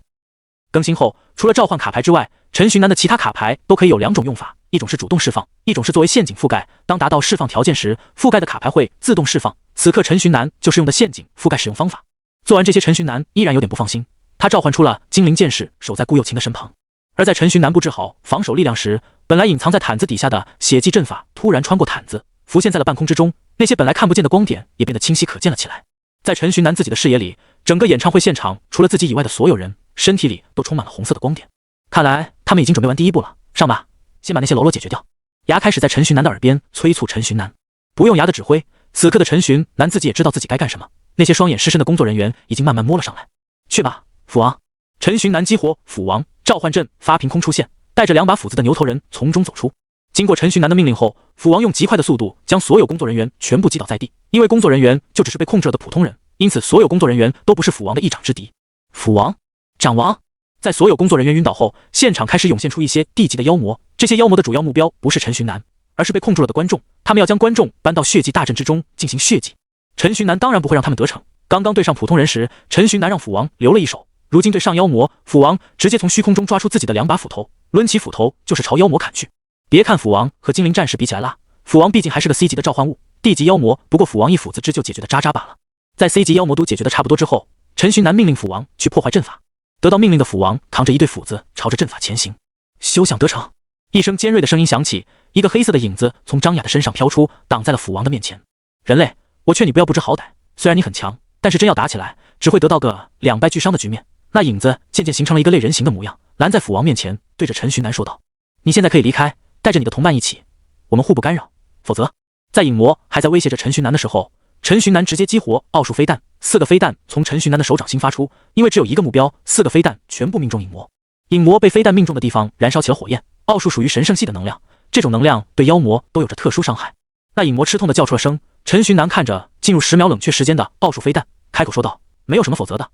更新后，除了召唤卡牌之外，陈寻南的其他卡牌都可以有2种用法，一种是主动释放，一种是作为陷阱覆盖。当达到释放条件时，覆盖的卡牌会自动释放。此刻陈寻南就是用的陷阱覆盖使用方法。做完这些，陈寻南依然有点不放心，他召唤出了精灵剑士守在顾又晴的身旁。而在陈寻南布置好防守力量时，本来隐藏在毯子底下的血祭阵法突然穿过毯子，浮现在了半空之中，那些本来看不见的光点也变得清晰可见了起来。在陈寻南自己的视野里，整个演唱会现场除了自己以外的所有人身体里都充满了红色的光点。看来他们已经准备完第一步了，上吧，先把那些喽啰解决掉。牙开始在陈寻南的耳边催促陈寻南。不用牙的指挥，此刻的陈寻南自己也知道自己该干什么。那些双眼失神的工作人员已经慢慢摸了上来。去吧，斧王。陈寻南激活斧王召唤阵，发凭空出现，带着2把斧子的牛头人从中走出。经过陈寻南的命令后，斧王用极快的速度将所有工作人员全部击倒在地。因为工作人员就只是被控制了的普通人，因此所有工作人员都不是斧王的一掌之敌。斧王、掌王。在所有工作人员晕倒后，现场开始涌现出一些地级的妖魔。这些妖魔的主要目标不是陈寻南，而是被控住了的观众。他们要将观众搬到血祭大阵之中进行血祭。陈寻南当然不会让他们得逞。刚刚对上普通人时，陈寻南让斧王留了一手。如今对上妖魔，斧王直接从虚空中抓出自己的2把斧头，抡起斧头就是朝妖魔砍去。别看斧王和精灵战士比起来啦，斧王毕竟还是个 C 级的召唤物，地级妖魔不过斧王一斧子之就解决的渣渣罢了。在 C 级妖魔都解决的差不多之后，陈寻南命令斧王去破坏阵法。得到命令的斧王扛着一对斧子朝着阵法前行。休想得逞！一声尖锐的声音响起，一个黑色的影子从张雅的身上飘出，挡在了斧王的面前。人类，我劝你不要不知好歹，虽然你很强，但是真要打起来，只会得到个2败俱伤的局面。那影子渐渐形成了一个类人形的模样，拦在斧王面前，对着陈寻南说道：你现在可以离开，带着你的同伴一起，我们互不干扰，否则……在影魔还在威胁着陈寻南的时候，陈寻南直接激活奥数飞弹，4个飞弹从陈寻南的手掌心发出，因为只有一个目标，4个飞弹全部命中影魔。影魔被飞弹命中的地方燃烧起了火焰，奥数属于神圣系的能量，这种能量对妖魔都有着特殊伤害。那影魔吃痛的叫出了声，陈寻南看着进入10秒冷却时间的奥数飞弹，开口说道：没有什么否则的，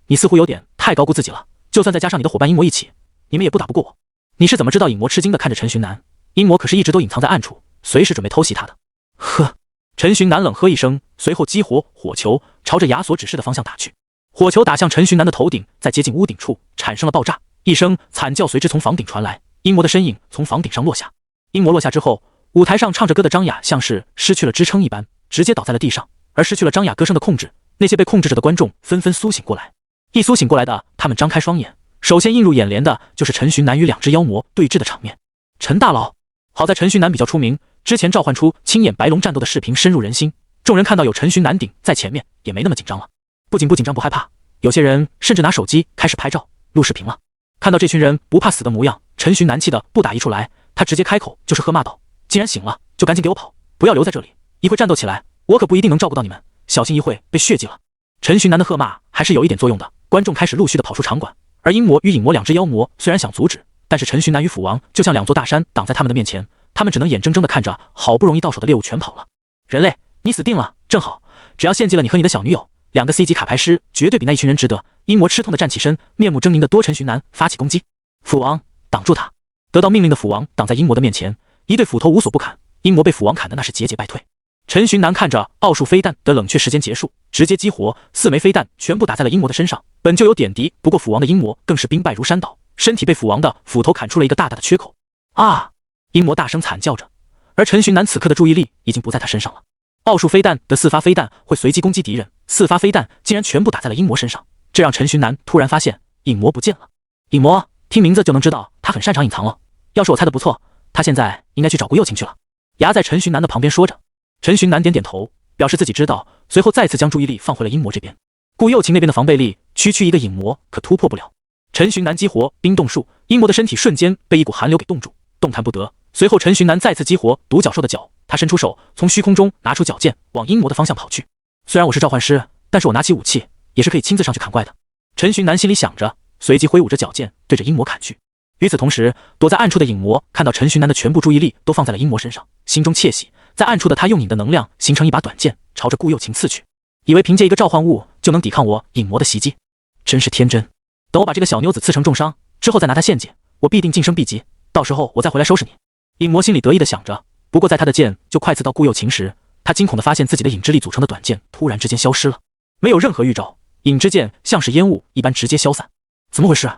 你似乎有点太高估自己了，就算再加上你的伙伴阴魔一起，你们也不打不过我。你是怎么知道？影魔吃惊的看着陈寻南，阴魔可是一直都隐藏在暗处，随时准备偷袭他的。呵。陈寻南冷喝一声，随后激活火球，朝着牙所指示的方向打去。火球打向陈寻南的头顶，在接近屋顶处产生了爆炸，一声惨叫随之从房顶传来，阴魔的身影从房顶上落下。阴魔落下之后，舞台上唱着歌的张雅像是失去了支撑一般，直接倒在了地上。而失去了张雅歌声的控制，那些被控制着的观众纷纷苏醒过来。一苏醒过来的他们张开双眼，首先映入眼帘的就是陈寻南与2只妖魔对峙的场面。陈大佬，好在陈寻南比较出名，之前召唤出青眼白龙战斗的视频深入人心，众人看到有陈寻南顶在前面，也没那么紧张了。不仅不紧张不害怕，有些人甚至拿手机开始拍照录视频了。看到这群人不怕死的模样，陈寻南气得不打一处来，他直接开口就是喝骂道：既然醒了就赶紧给我跑，不要留在这里，一会战斗起来我可不一定能照顾到你们，小心一会被血祭了。陈寻南的喝骂还是有一点作用的，观众开始陆续的跑出场馆，而阴魔与影魔两只妖魔虽然想阻止，但是陈寻南与斧王就像两座大山挡在他们的面前，他们只能眼睁睁的看着好不容易到手的猎物全跑了。人类，你死定了，正好，只要献祭了你和你的小女友，2个 C 级卡牌师绝对比那一群人值得。阴魔吃痛的站起身，面目狰狞的多陈寻南发起攻击。斧王挡住他，得到命令的斧王挡在阴魔的面前，一对斧头无所不砍，阴魔被斧王砍的那是节节败退。陈寻南看着奥数飞弹的冷却时间结束，直接激活4枚飞弹全部打在了阴魔的身上，本就有点敌不过斧王的阴魔更是兵败如山倒，身体被斧王的斧头砍出了一个大大的缺口。啊！阴魔大声惨叫着，而陈寻南此刻的注意力已经不在他身上了。奥数飞弹的4发飞弹会随机攻击敌人，4发飞弹竟然全部打在了阴魔身上，这让陈寻南突然发现影魔不见了。影魔，听名字就能知道他很擅长隐藏了，要是我猜的不错，他现在应该去找顾幼晴去了。牙在陈寻南的旁边说着。陈寻南点点头，表示自己知道，随后再次将注意力放回了阴魔这边。顾幼晴那边的防备力区区一个影魔可突破不了。陈寻南激活冰冻术，阴魔的身体瞬间被一股寒流给冻住，动弹不得。随后陈寻南再次激活独角兽的角，他伸出手从虚空中拿出角剑往阴魔的方向跑去。虽然我是召唤师，但是我拿起武器也是可以亲自上去砍怪的。陈寻南心里想着，随即挥舞着角剑对着阴魔砍去。与此同时，躲在暗处的影魔看到陈寻南的全部注意力都放在了阴魔身上，心中窃喜，在暗处的他用影的能量形成一把短剑，朝着顾幼晴刺去，以为凭借一个召唤物就能抵抗我影魔的袭击，真是天真。等我把这个小妞子刺成重伤之后再拿她献祭，我必定晋升 B 级，到时候我再回来收拾你。影魔心里得意的想着，不过在他的剑就快刺到顾幼晴时，他惊恐的发现自己的影之力组成的短剑突然之间消失了，没有任何预兆，影之剑像是烟雾一般直接消散。怎么回事？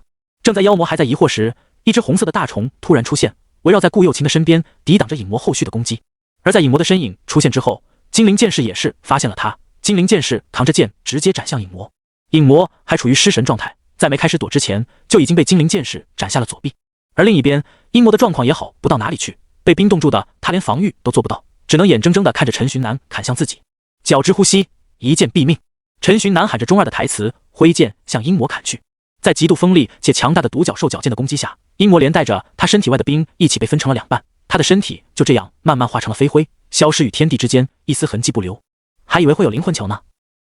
正在妖魔还在疑惑时，一只红色的大虫突然出现，围绕在顾幼晴的身边，抵挡着影魔后续的攻击。而在影魔的身影出现之后，精灵剑士也是发现了他，精灵剑士扛着剑直接斩向影魔。影魔还处于失神状态，在没开始躲之前就已经被精灵剑士斩下了左臂。而另一边，阴魔的状况也好不到哪里去，被冰冻住的他连防御都做不到，只能眼睁睁地看着陈寻南砍向自己。角之呼吸，一剑毙命。陈寻南喊着中二的台词，挥剑向阴魔砍去。在极度锋利且强大的独角兽角剑的攻击下，阴魔连带着他身体外的冰一起被分成了2半，他的身体就这样慢慢化成了飞灰，消失于天地之间，一丝痕迹不留。还以为会有灵魂球呢。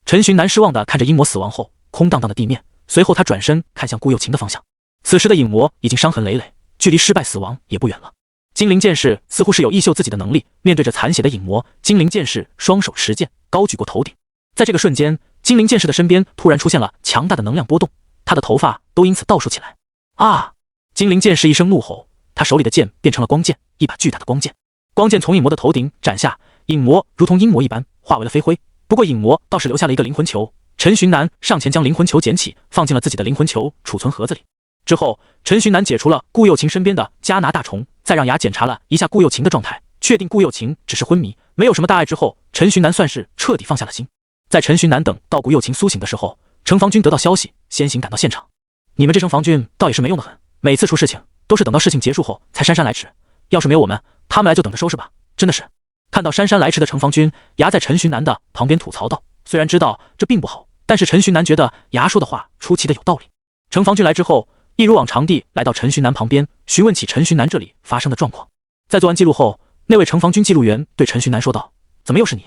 陈寻南失望地看着阴魔死亡后空荡荡的地面，随后他转身看向顾幼晴的方向。此时的影魔已经伤痕累累，距离失败死亡也不远了。精灵剑士似乎是有异秀自己的能力，面对着残血的影魔，精灵剑士双手持剑高举过头顶。在这个瞬间，精灵剑士的身边突然出现了强大的能量波动，他的头发都因此倒竖起来。啊！精灵剑士一声怒吼，他手里的剑变成了光剑，一把巨大的光剑。光剑从影魔的头顶斩下，影魔如同阴魔一般化为了飞灰。不过影魔倒是留下了一个灵魂球，陈寻南上前将灵魂球捡起，放进了自己的灵魂球储存盒子里。之后，陈寻南解除了顾幼晴身边的加拿大虫，再让牙检查了一下顾幼晴的状态，确定顾幼晴只是昏迷，没有什么大碍之后，陈寻南算是彻底放下了心。在陈寻南等到顾幼晴苏醒的时候，城防军得到消息，先行赶到现场。你们这城防军倒也是没用的很，每次出事情都是等到事情结束后才姗姗来迟，要是没有我们，他们来就等着收拾吧，真的是。看到姗姗来迟的城防军，牙在陈寻南的旁边吐槽道，虽然知道这并不好，但是陈寻南觉得牙说的话出奇的有道理。城防军来之后，一如往常地来到陈寻南旁边，询问起陈寻南这里发生的状况。在做完记录后，那位城防军记录员对陈寻南说道：怎么又是你？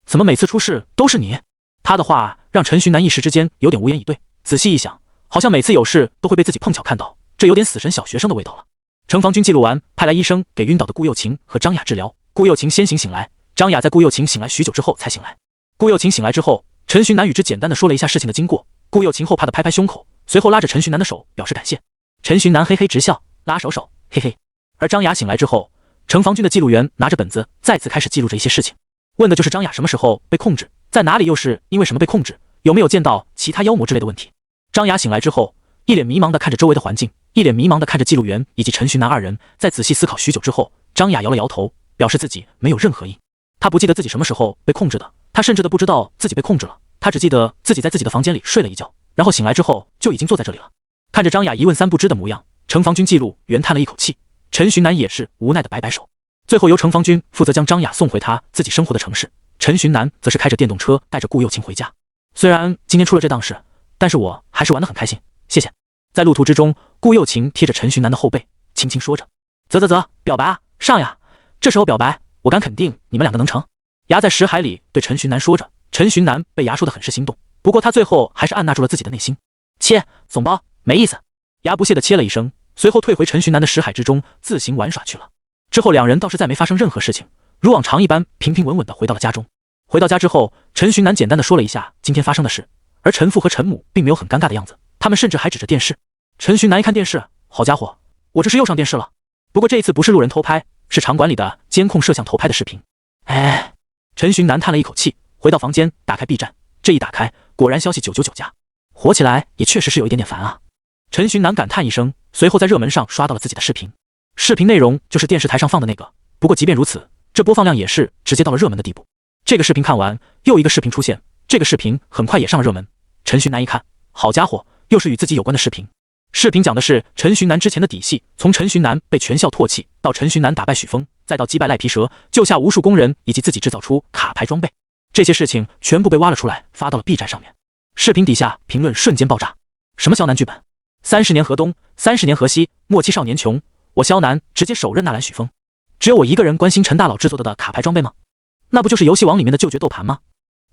怎么每次出事都是你？他的话让陈寻南一时之间有点无言以对，仔细一想，好像每次有事都会被自己碰巧看到，这有点死神小学生的味道了。城防军记录完，派来医生给晕倒的顾幼晴和张雅治疗。顾幼晴先行醒来，张雅在顾幼晴醒来许久之后才醒来。顾幼晴醒来之后，陈寻南与之简单的说了一下事情的经过。顾幼晴后怕的拍拍胸口，随后拉着陈寻南的手表示感谢。陈寻南嘿嘿直笑，拉手手，嘿嘿。而张雅醒来之后，城防军的记录员拿着本子再次开始记录着一些事情，问的就是张雅什么时候被控制，在哪里，又是因为什么被控制，有没有见到其他妖魔之类的问题。张雅醒来之后，一脸迷茫地看着周围的环境，一脸迷茫地看着记录员以及陈寻南二人。在仔细思考许久之后，张雅摇了摇头，表示自己没有任何印。他不记得自己什么时候被控制的，他甚至都不知道自己被控制了，他只记得自己在自己的房间里睡了一觉，然后醒来之后就已经坐在这里了。看着张雅一问三不知的模样，城防军记录员叹了一口气，陈寻南也是无奈的摆摆手。最后由程方军负责将张雅送回他自己生活的城市，陈寻南则是开着电动车带着顾又青回家。虽然今天出了这档事，但是我还是玩得很开心，谢谢。在路途之中，顾又青贴着陈寻南的后背，轻轻说着：“啧，表白啊，上呀！这时候表白，我敢肯定你们两个能成。”牙在识海里对陈寻南说着，陈寻南被牙说得很是心动，不过他最后还是按捺住了自己的内心。切，总包没意思。牙不屑地切了一声，随后退回陈寻南的识海之中，自行玩耍去了。之后两人倒是再没发生任何事情，如往常一般平平稳稳地回到了家中。回到家之后，陈寻南简单地说了一下今天发生的事，而陈父和陈母并没有很尴尬的样子，他们甚至还指着电视。陈寻南一看电视，好家伙，我这是又上电视了。不过这一次不是路人偷拍，是场馆里的监控摄像头拍的视频。哎，陈寻南叹了一口气，回到房间打开 B 站，这一打开，果然消息999加，火起来也确实是有一点点烦啊。陈寻南感叹一声，随后在热门上刷到了自己的视频，视频内容就是电视台上放的那个，不过即便如此，这播放量也是直接到了热门的地步。这个视频看完，又一个视频出现，这个视频很快也上了热门。陈寻南一看，好家伙，又是与自己有关的视频。视频讲的是陈寻南之前的底细，从陈寻南被全校唾弃，到陈寻南打败许峰，再到击败赖皮蛇，救下无数工人，以及自己制造出卡牌装备，这些事情全部被挖了出来，发到了 B 站上面。视频底下评论瞬间爆炸，什么肖南剧本，30年河东，30年河西，末期少年穷，我肖南直接手刃纳兰许峰，只有我一个人关心陈大佬制作的卡牌装备吗？那不就是游戏王里面的旧决斗盘吗？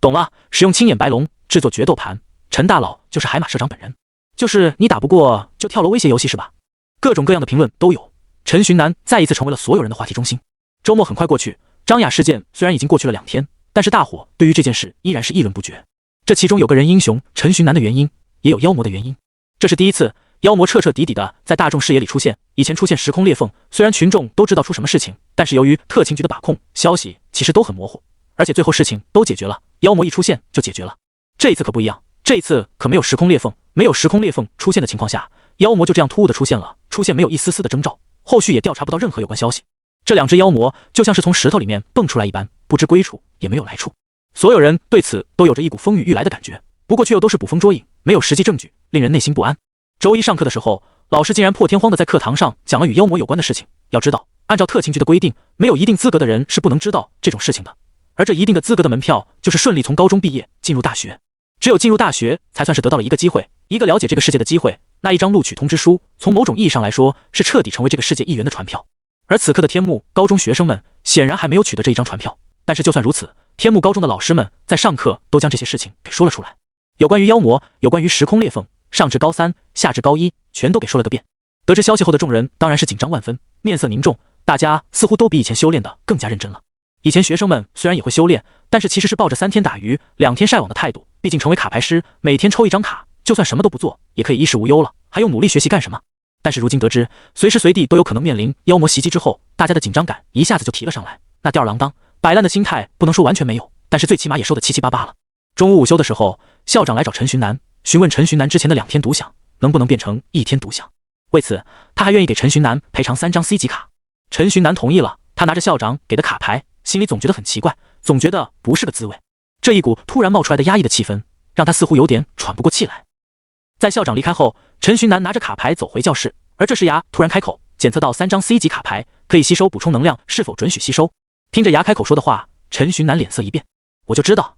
懂了，使用青眼白龙制作决斗盘，陈大佬就是海马社长本人，就是你打不过就跳楼威胁游戏是吧？各种各样的评论都有，陈寻南再一次成为了所有人的话题中心。周末很快过去，张雅事件虽然已经过去了2天，但是大伙对于这件事依然是议论不绝。这其中有个人英雄陈寻南的原因，也有妖魔的原因。这是第一次妖魔彻彻底底的在大众视野里出现，以前出现时空裂缝，虽然群众都知道出什么事情，但是由于特勤局的把控，消息其实都很模糊，而且最后事情都解决了，妖魔一出现就解决了。这一次可不一样，这一次可没有时空裂缝，没有时空裂缝出现的情况下，妖魔就这样突兀的出现了，出现没有一丝丝的征兆，后续也调查不到任何有关消息。这2只妖魔就像是从石头里面蹦出来一般，不知归处，也没有来处。所有人对此都有着一股风雨欲来的感觉，不过却又都是捕风捉影，没有实际证据，令人内心不安。周一上课的时候，老师竟然破天荒的在课堂上讲了与妖魔有关的事情。要知道，按照特勤局的规定，没有一定资格的人是不能知道这种事情的，而这一定的资格的门票就是顺利从高中毕业进入大学，只有进入大学才算是得到了一个机会，一个了解这个世界的机会。那一张录取通知书，从某种意义上来说，是彻底成为这个世界一员的传票。而此刻的天幕高中学生们显然还没有取得这一张传票，但是就算如此，天幕高中的老师们在上课都将这些事情给说了出来，有关于妖魔，有关于时空裂缝，上至高3，下至高1，全都给说了个遍。得知消息后的众人当然是紧张万分，面色凝重，大家似乎都比以前修炼的更加认真了。以前学生们虽然也会修炼，但是其实是抱着3天打鱼2天晒网的态度，毕竟成为卡牌师，每天抽一张卡，就算什么都不做也可以衣食无忧了，还用努力学习干什么？但是如今得知随时随地都有可能面临妖魔袭击之后，大家的紧张感一下子就提了上来，那吊儿郎当摆烂的心态不能说完全没有，但是最起码也收得七七八八了。中午午休的时候，校长来找陈寻南，询问陈寻南之前的2天独享能不能变成1天独享，为此他还愿意给陈寻南赔偿3张 C 级卡。陈寻南同意了，他拿着校长给的卡牌，心里总觉得很奇怪，总觉得不是个滋味。这一股突然冒出来的压抑的气氛，让他似乎有点喘不过气来。在校长离开后，陈寻南拿着卡牌走回教室，而这时牙突然开口，检测到3张 C 级卡牌可以吸收补充能量，是否准许吸收？听着牙开口说的话，陈寻南脸色一变，我就知道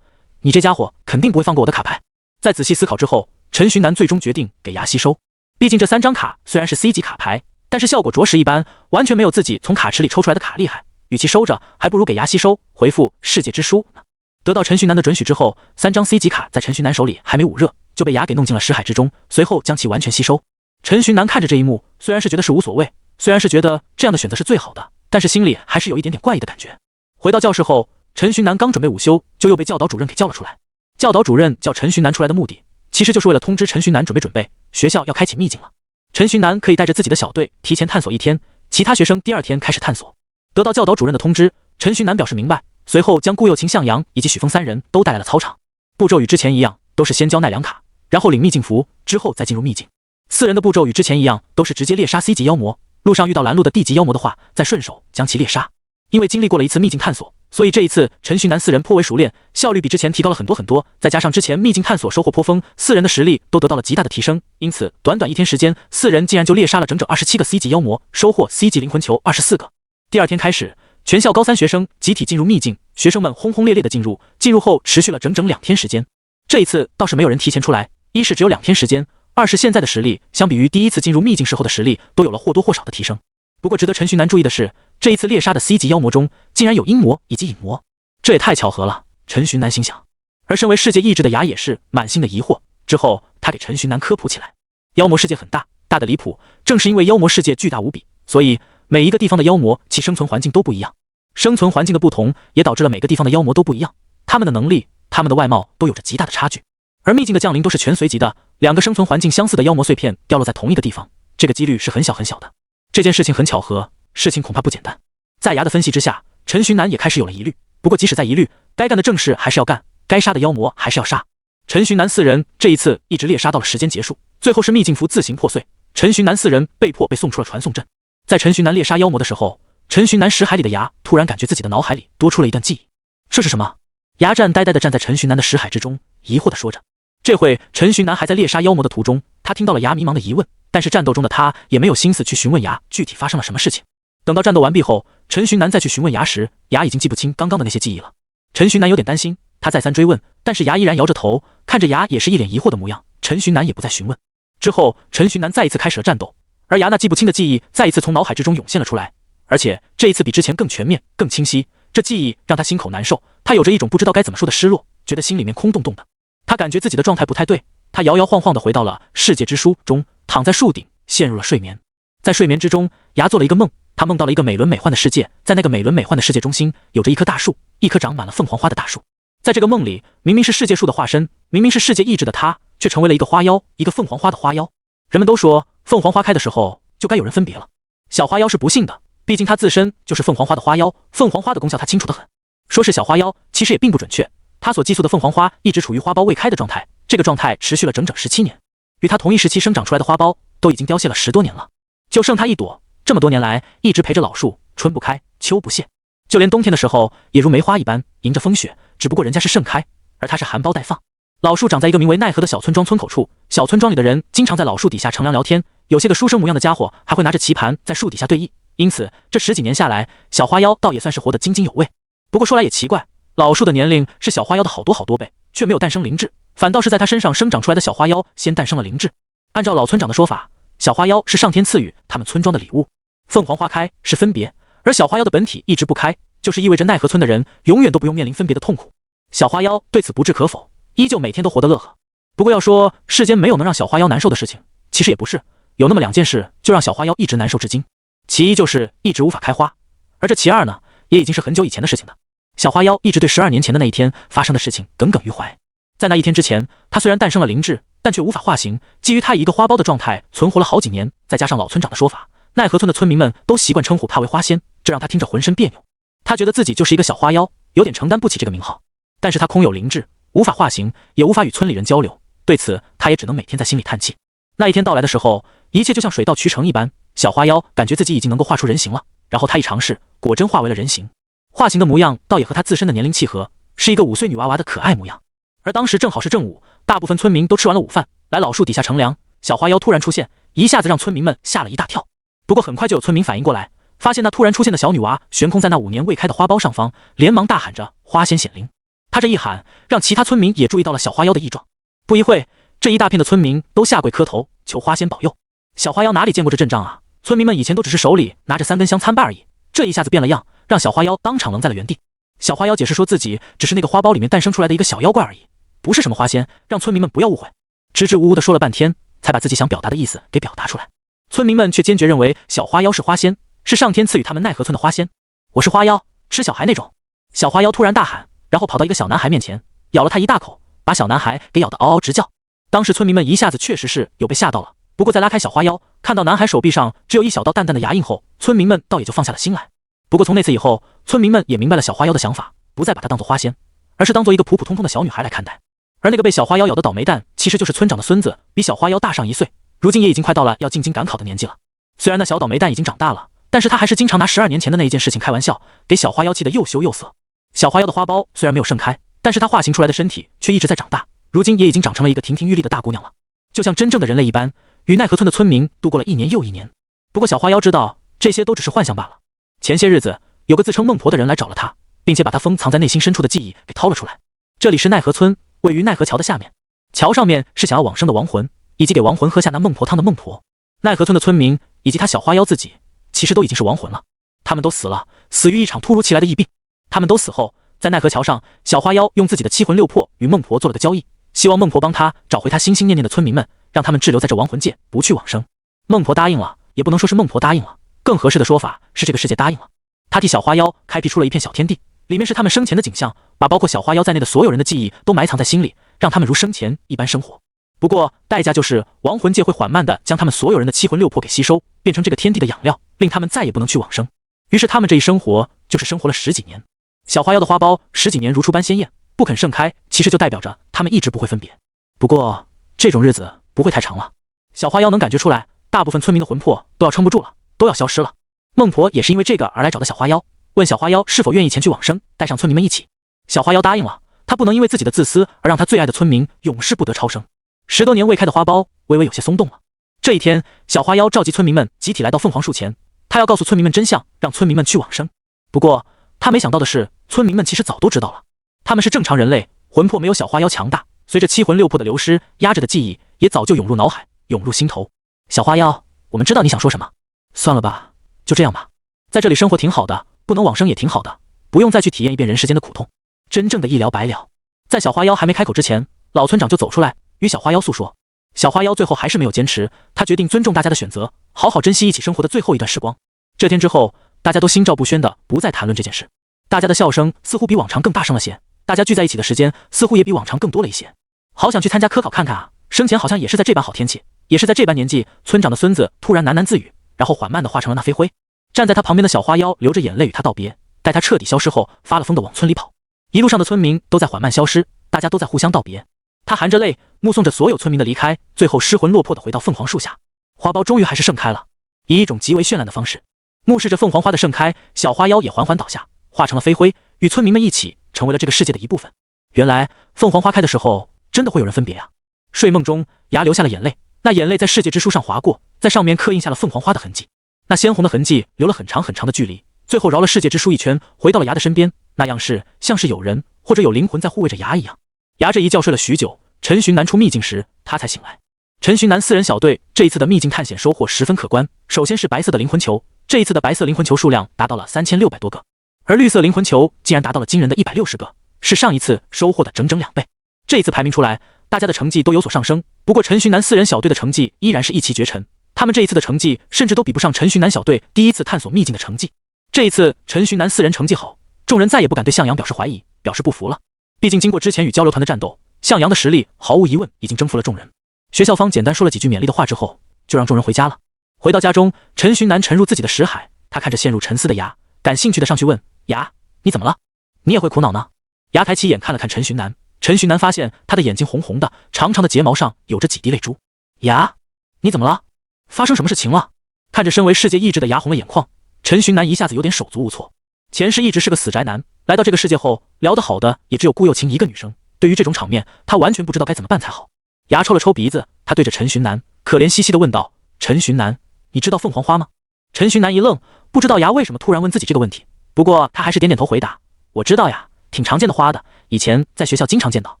你这家伙肯定不会放过我的卡牌。在仔细思考之后，陈寻南最终决定给牙吸收，毕竟这3张卡虽然是 C 级卡牌，但是效果着实一般，完全没有自己从卡池里抽出来的卡厉害，与其收着，还不如给牙吸收，回复世界之书呢。得到陈寻南的准许之后，3张 C 级卡在陈寻南手里还没捂热，就被牙给弄进了识海之中，随后将其完全吸收。陈寻南看着这一幕，虽然是觉得是无所谓，虽然是觉得这样的选择是最好的，但是心里还是有一点点怪异的感觉。回到教室后，陈寻南刚准备午休，就又被教导主任给叫了出来。教导主任叫陈寻南出来的目的，其实就是为了通知陈寻南准备，学校要开启秘境了。陈寻南可以带着自己的小队提前探索1天，其他学生第2天开始探索。得到教导主任的通知，陈寻南表示明白，随后将顾又青、向阳以及许峰3人都带来了操场。步骤与之前一样，都是先交奈良卡，然后领秘境符，之后再进入秘境。4人的步骤与之前一样，都是直接猎杀 C 级妖魔，路上遇到拦路的D 级妖魔的话，再顺手将其猎杀。因为经历过了一次秘境探索，所以这一次陈寻南4人颇为熟练，效率比之前提高了很多，再加上之前秘境探索收获颇丰，4人的实力都得到了极大的提升，因此短短1天时间，4人竟然就猎杀了整整27个 C 级妖魔，收获 C 级灵魂球24个。第2天开始，全校高三学生集体进入秘境，学生们轰轰烈烈的进入，进入后持续了整整2天时间。这一次倒是没有人提前出来，一是只有2天时间，二是现在的实力相比于第一次进入秘境时候的实力都有了或多或少的提升。不过值得陈徐南注意的是，这一次猎杀的 C 级妖魔中竟然有阴魔以及隐魔，这也太巧合了，陈徐南心想。而身为世界意志的牙也是满心的疑惑，之后他给陈徐南科普起来。妖魔世界很大，大的离谱，正是因为妖魔世界巨大无比，所以每一个地方的妖魔其生存环境都不一样，生存环境的不同也导致了每个地方的妖魔都不一样，他们的能力、他们的外貌都有着极大的差距。而秘境的降临都是全随机的，2个生存环境相似的妖魔碎片掉落在同一个地方，这个几率是很小很小的。这件事情很巧合，事情恐怕不简单。在牙的分析之下，陈徐南也开始有了疑虑，不过即使再疑虑，该干的正事还是要干，该杀的妖魔还是要杀。陈徐南4人这一次一直猎杀到了时间结束，最后是秘境符自行破碎，陈徐南4人被迫被送出了传送阵。在陈徐南猎杀妖魔的时候，陈徐南识海里的牙突然感觉自己的脑海里多出了一段记忆。这是什么？牙战呆呆地站在陈徐南的识海之中，疑惑地说着。这会陈徐南还在猎杀妖魔的途中，他听到了牙迷茫的疑问，但是战斗中的他也没有心思去询问牙具体发生了什么事情。等到战斗完毕后，陈徐南再去询问牙时，牙已经记不清刚刚的那些记忆了。陈徐南有点担心，他再三追问，但是牙依然摇着头，看着牙也是一脸疑惑的模样。陈徐南也不再询问。之后陈徐南再一次开始了战斗，而牙那记不清的记忆再一次从脑海之中涌现了出来，而且这一次比之前更全面更清晰。这记忆让他心口难受，他有着一种不知道该怎么说的失落，觉得心里面空洞洞的。他感觉自己的状态不太对，他摇摇晃晃地回到了世界之书中，躺在树顶陷入了睡眠。在睡眠之中，牙做了一个梦，他梦到了一个美轮美奂的世界，在那个美轮美奂的世界中心有着一棵大树，一棵长满了凤凰花的大树。在这个梦里，明明是世界树的化身，明明是世界意志的他，却成为了一个花妖，一个凤凰花的花妖。人们都说凤凰花开的时候就该有人分别了，小花妖是不幸的，毕竟他自身就是凤凰花的花妖，凤凰花的功效他清楚得很。说是小花妖其实也并不准确，他所寄宿的凤凰花一直处于花苞未开的状态，这个状态持续了整整17年，与他同一时期生长出来的花苞都已经凋谢了10多年了，就剩他一朵，这么多年来一直陪着老树，春不开秋不谢，就连冬天的时候也如梅花一般迎着风雪，只不过人家是盛开，而他是含苞待放。老树长在一个名为奈何的小村庄村口处，小村庄里的人经常在老树底下乘凉聊天，有些个书生模样的家伙还会拿着棋盘在树底下对弈，因此这10几年下来，小花妖倒也算是活得津津有味。不过说来也奇怪，老树的年龄是小花妖的好多倍，却没有诞生灵智，反倒是在他身上生长出来的小花妖先诞生了灵智。按照老村长的说法，小花妖是上天赐予他们村庄的礼物。凤凰花开是分别，而小花妖的本体一直不开，就是意味着奈何村的人永远都不用面临分别的痛苦。小花妖对此不置可否，依旧每天都活得乐呵。不过要说世间没有能让小花妖难受的事情，其实也不是，有那么2件事就让小花妖一直难受至今。其一就是一直无法开花，而这其二呢，也已经是很久以前的事情了。小花妖一直对12年前的那一天发生的事情耿耿于怀。在那一天之前，他虽然诞生了灵智，但却无法化形，基于他以一个花苞的状态存活了好几年，再加上老村长的说法，奈何村的村民们都习惯称呼他为花仙，这让他听着浑身别扭。他觉得自己就是一个小花妖，有点承担不起这个名号。但是他空有灵智，无法化形，也无法与村里人交流，对此他也只能每天在心里叹气。那一天到来的时候，一切就像水到渠成一般，小花妖感觉自己已经能够化出人形了，然后他一尝试，果真化为了人形。化形的模样倒也和他自身的年龄契合，是一个5岁女娃娃的可爱模样。而当时正好是正午，大部分村民都吃完了午饭，来老树底下乘凉，小花妖突然出现，一下子让村民们吓了一大跳。不过很快就有村民反应过来，发现那突然出现的小女娃悬空在那5年未开的花苞上方，连忙大喊着花仙显灵。他这一喊，让其他村民也注意到了小花妖的异状。不一会，这一大片的村民都下跪磕头，求花仙保佑。小花妖哪里见过这阵仗啊？村民们以前都只是手里拿着3根香参拜而已，这一下子变了样，让小花妖当场愣在了原地。小花妖解释说自己只是那个花苞里面诞生出来的一个小妖怪而已，不是什么花仙，让村民们不要误会。支支吾吾的说了半天，才把自己想表达的意思给表达出来。村民们却坚决认为小花妖是花仙，是上天赐予他们奈何村的花仙。我是花妖，吃小孩那种。小花妖突然大喊，然后跑到一个小男孩面前，咬了他一大口，把小男孩给咬得嗷嗷直叫。当时村民们一下子确实是有被吓到了，不过在拉开小花妖，看到男孩手臂上只有一小道淡淡的牙印后，村民们倒也就放下了心来。不过从那次以后，村民们也明白了小花妖的想法，不再把她当作花仙，而是当做一个普普通通的小女孩来看待。而那个被小花妖咬的倒霉蛋，其实就是村长的孙子，比小花妖大上1岁，如今也已经快到了要进京赶考的年纪了。虽然那小倒霉蛋已经长大了，但是他还是经常拿12年前的那一件事情开玩笑，给小花妖气得又羞又涩。小花妖的花苞虽然没有盛开，但是她化形出来的身体却一直在长大，如今也已经长成了一个亭亭玉立的大姑娘了，就像真正的人类一般，与奈何村的村民度过了1年又1年。不过小花妖知道，这些都只是幻象罢了。前些日子，有个自称孟婆的人来找了他，并且把他封藏在内心深处的记忆给掏了出来。这里是奈何村，位于奈何桥的下面，桥上面是想要往生的亡魂，以及给亡魂喝下那孟婆汤的孟婆。奈何村的村民以及他小花妖自己，其实都已经是亡魂了，他们都死了，死于一场突如其来的疫病。他们都死后，在奈何桥上，小花妖用自己的七魂六魄与孟婆做了个交易，希望孟婆帮他找回他心心念念的村民们，让他们滞留在这亡魂界，不去往生。孟婆答应了，也不能说是孟婆答应了，更合适的说法是这个世界答应了。他替小花妖开辟出了一片小天地，里面是他们生前的景象，把包括小花妖在内的所有人的记忆都埋藏在心里，让他们如生前一般生活。不过代价就是亡魂界会缓慢地将他们所有人的七魂六魄给吸收，变成这个天地的养料，令他们再也不能去往生。于是他们这一生活就是生活了10几年。小花妖的花苞10几年如初般鲜艳，不肯盛开，其实就代表着他们一直不会分别。不过这种日子不会太长了。小花妖能感觉出来，大部分村民的魂魄都要撑不住了，都要消失了。孟婆也是因为这个而来找的小花妖，问小花妖是否愿意前去往生，带上村民们一起。小花妖答应了，她不能因为自己的自私而让她最爱的村民永世不得超生。10多年未开的花苞微微有些松动了。这一天，小花妖召集村民们集体来到凤凰树前，她要告诉村民们真相，让村民们去往生。不过她没想到的是，村民们其实早都知道了。他们是正常人类，魂魄没有小花妖强大，随着七魂六魄的流失，压着的记忆也早就涌入脑海，涌入心头。小花妖，我们知道你想说什么，算了吧，就这样吧。在这里生活挺好的，不能往生也挺好的，不用再去体验一遍人世间的苦痛，真正的一了百了。在小花妖还没开口之前，老村长就走出来与小花妖诉说。小花妖最后还是没有坚持，她决定尊重大家的选择，好好珍惜一起生活的最后一段时光。这天之后，大家都心照不宣的不再谈论这件事，大家的笑声似乎比往常更大声了些，大家聚在一起的时间似乎也比往常更多了一些。好想去参加科考看看啊，生前好像也是在这般好天气，也是在这般年纪。村长的孙子突然喃喃自语，然后缓慢地化成了那飞灰。站在他旁边的小花妖流着眼泪与他道别，待他彻底消失后，发了疯的往村里跑。一路上的村民都在缓慢消失，大家都在互相道别。他含着泪目送着所有村民的离开，最后失魂落魄地回到凤凰树下。花苞终于还是盛开了，以一种极为绚烂的方式。目视着凤凰花的盛开，小花妖也缓缓倒下，化成了飞灰，与村民们一起成为了这个世界的一部分。原来凤凰花开的时候，真的会有人分别啊！睡梦中，牙流下了眼泪，那眼泪在世界之书上划过，在上面刻印下了凤凰花的痕迹。那鲜红的痕迹流了很长很长的距离，最后绕了世界之书一圈，回到了牙的身边。那样是像是有人或者有灵魂在护卫着牙一样。牙这一觉睡了许久，陈寻南出秘境时，他才醒来。陈寻南4人小队这一次的秘境探险收获十分可观。首先是白色的灵魂球，这一次的白色灵魂球数量达到了3600多个，而绿色灵魂球竟然达到了惊人的160个，是上一次收获的整整2倍。这一次排名出来，大家的成绩都有所上升。不过陈寻南4人小队的成绩依然是一骑绝尘，他们这一次的成绩甚至都比不上陈寻南小队第一次探索秘境的成绩。这一次陈寻南4人成绩好，众人再也不敢对向阳表示怀疑，表示不服了。毕竟经过之前与交流团的战斗，向阳的实力毫无疑问已经征服了众人。学校方简单说了几句勉励的话之后，就让众人回家了。回到家中，陈寻南沉入自己的识海，他看着陷入沉思的牙，感兴趣的上去问：牙，你怎么了？你也会苦恼呢？牙抬起眼看了看陈寻南，陈寻南发现他的眼睛红红的，长长的睫毛上有着几滴泪珠。牙，你怎么了？发生什么事情了？看着身为世界意志的牙红了眼眶，陈寻南一下子有点手足无措。前世一直是个死宅男，来到这个世界后，聊得好的也只有顾又晴一个女生。对于这种场面，他完全不知道该怎么办才好。牙抽了抽鼻子，他对着陈寻南可怜兮兮地问道：陈寻南，你知道凤凰花吗？陈寻南一愣，不知道牙为什么突然问自己这个问题，不过他还是点点头回答：我知道呀，挺常见的花的，以前在学校经常见到。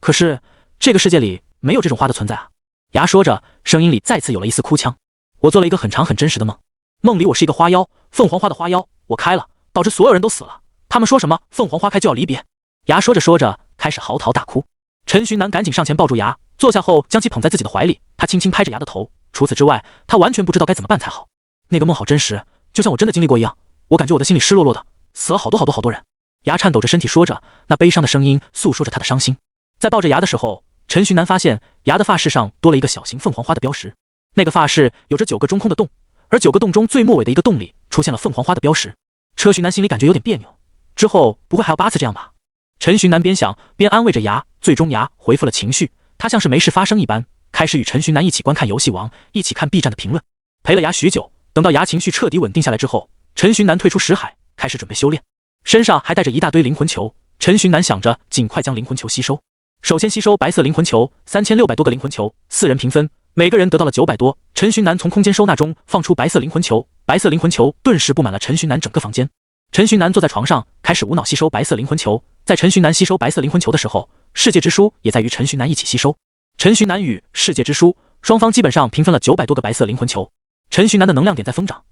可是这个世界里没有这种花的存在啊。牙说着，声音里再次有了一丝哭腔。我做了一个很长很真实的梦，梦里我是一个花妖，凤凰花的花妖，我开了，导致所有人都死了。他们说什么凤凰花开就要离别。牙说着说着开始嚎啕大哭。陈寻南赶紧上前抱住牙，坐下后将其捧在自己的怀里，他轻轻拍着牙的头。除此之外，他完全不知道该怎么办才好。那个梦好真实，就像我真的经历过一样，我感觉我的心里湿落落的，死了好多人。牙颤抖着身体说着，那悲伤的声音诉说着他的伤心。在抱着牙的时候，陈寻南发现牙的发饰上多了一个小型凤凰花的标识，那个发饰有着9个中空的洞，而9个洞中最末尾的一个洞里出现了凤凰花的标识。车寻南心里感觉有点别扭，之后不会还要8次这样吧？陈寻南边想边安慰着牙，最终牙恢复了情绪，他像是没事发生一般，开始与陈寻南一起观看游戏王，一起看 B 站的评论。陪了牙许久，等到牙情绪彻底稳定下来之后，陈寻南退出识海，开始准备修炼，身上还带着一大堆灵魂球。陈寻南想着尽快将灵魂球吸收，首先吸收白色灵魂球，3600多个灵魂球，4人平分，每个人得到了900多。陈寻南从空间收纳中放出白色灵魂球，白色灵魂球顿时布满了陈寻南整个房间。陈寻南坐在床上，开始无脑吸收白色灵魂球。在陈寻南吸收白色灵魂球的时候，世界之书也在与陈寻南一起吸收。陈寻南与世界之书双方基本上平分了900多个白色灵魂球。陈寻南的能量点在疯长，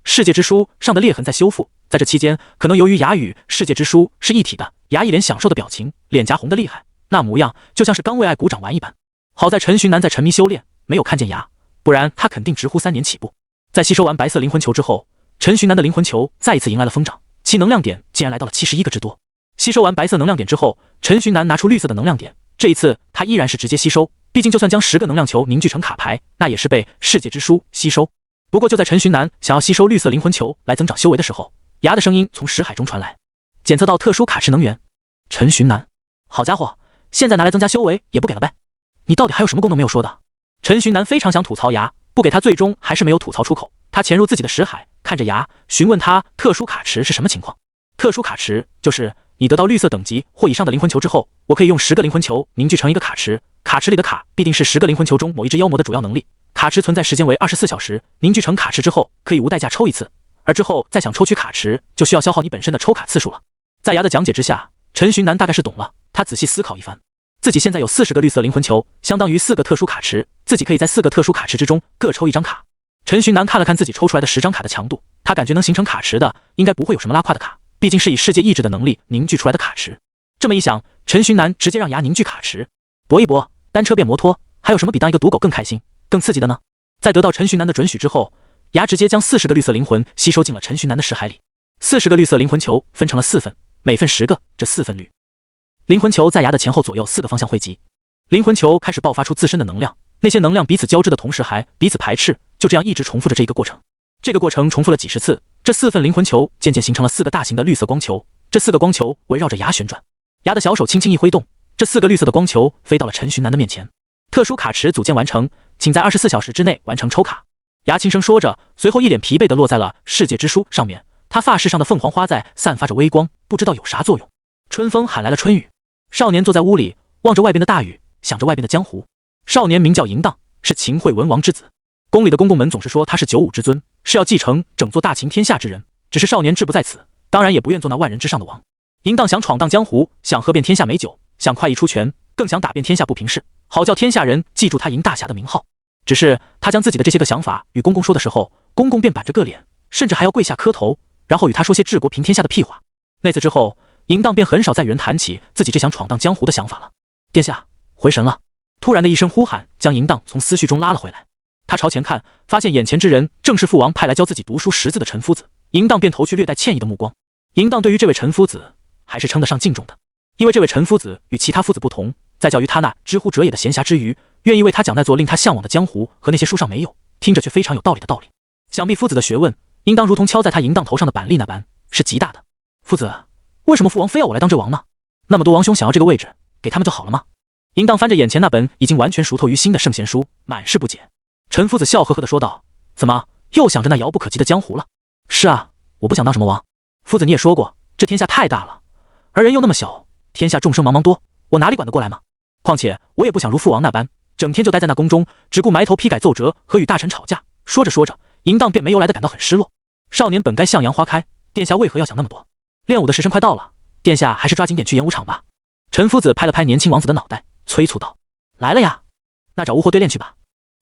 世界之书上的裂痕在修复。在这期间，可能由于牙与世界之书是一体的，牙一脸享受的表情，脸颊红的厉害，那模样就像是刚为爱鼓掌完一般。好在陈寻南在沉迷修炼，没有看见牙，不然他肯定直呼3年起步。在吸收完白色灵魂球之后，陈寻南的灵魂球再一次迎来了疯长，其能量点竟然来到了71个之多。吸收完白色能量点之后，陈寻南拿出绿色的能量点，这一次他依然是直接吸收，毕竟就算将10个能量球凝聚成卡牌，那也是被世界之书吸收。不过就在陈寻南想要吸收绿色灵魂球来增长修为的时候，牙的声音从识海中传来，检测到特殊卡池能源。陈寻南，好家伙，现在拿来增加修为也不给了呗？你到底还有什么功能没有说的？陈寻南非常想吐槽牙，不给他最终还是没有吐槽出口。他潜入自己的识海，看着牙，询问他特殊卡池是什么情况。特殊卡池就是你得到绿色等级或以上的灵魂球之后，我可以用10个灵魂球凝聚成一个卡池，卡池里的卡必定是10个灵魂球中某一只妖魔的主要能力。卡池存在时间为24小时，凝聚成卡池之后可以无代价抽一次，而之后再想抽取卡池就需要消耗你本身的抽卡次数了。在牙的讲解之下，陈寻南大概是懂了，他仔细思考一番，自己现在有40个绿色灵魂球，相当于4个特殊卡池，自己可以在4个特殊卡池之中各抽一张卡。陈寻南看了看自己抽出来的10张卡的强度，他感觉能形成卡池的应该不会有什么拉胯的卡，毕竟是以世界意志的能力凝聚出来的卡池。这么一想，陈寻南直接让牙凝聚卡池，搏一搏，单车变摩托，还有什么比当一个赌狗更开心更刺激的呢？在得到陈寻南的准许之后，牙直接将40个绿色灵魂吸收进了陈寻南的识海里。40个绿色灵魂球分成了4份，每份10个，这4份绿灵魂球在牙的前后左右4个方向汇集，灵魂球开始爆发出自身的能量，那些能量彼此交织的同时还彼此排斥，就这样一直重复着这个过程。这个过程重复了几十次，这4份灵魂球渐渐形成了4个大型的绿色光球，这4个光球围绕着牙旋转。牙的小手轻轻一挥动，这4个绿色的光球飞到了陈寻南的面前。特殊卡池组建完成，请在24小时之内完成抽卡。牙轻声说着，随后一脸疲惫地落在了世界之书上面。他发饰上的凤凰花在散发着微光，不知道有啥作用。春风喊来了春雨。少年坐在屋里，望着外边的大雨，想着外边的江湖。少年名叫淫荡，是秦惠文王之子。宫里的公公们总是说他是95之尊，是要继承整座大秦天下之人。只是少年志不在此，当然也不愿做那万人之上的王。淫荡想闯荡江湖，想喝遍天下美酒，想快意出拳，更想打遍天下不平事，好叫天下人记住他淫大侠的名号。只是他将自己的这些个想法与公公说的时候，公公便板着个脸，甚至还要跪下磕头，然后与他说些治国平天下的屁话。那次之后，淫荡便很少再与人谈起自己这想闯荡江湖的想法了。殿下，回神了！突然的一声呼喊将淫荡从思绪中拉了回来。他朝前看，发现眼前之人正是父王派来教自己读书识字的陈夫子。淫荡便投去略带歉意的目光。淫荡对于这位陈夫子还是称得上敬重的，因为这位陈夫子与其他夫子不同，在教于他那知乎者也的闲暇之余，愿意为他讲那座令他向往的江湖和那些书上没有，听着却非常有道理的道理。想必夫子的学问应当如同敲在他淫荡头上的板栗那般是极大的。夫子，为什么父王非要我来当这王呢？那么多王兄想要这个位置，给他们就好了吗？淫荡翻着眼前那本已经完全熟透于心的圣贤书，满是不解。陈夫子笑呵呵地说道：怎么又想着那遥不可及的江湖了？是啊，我不想当什么王。夫子你也说过，这天下太大了，而人又那么小，天下众生茫茫多，我哪里管得过来吗？况且我也不想如父王那般，整天就待在那宫中，只顾埋头批改奏折和与大臣吵架。说着说着，淫荡便没由来的感到很失落。少年本该向阳花开，殿下为何要想那么多？练武的时辰快到了，殿下还是抓紧点去演武场吧。陈夫子拍了拍年轻王子的脑袋，催促道：来了呀，那找巫货对练去吧。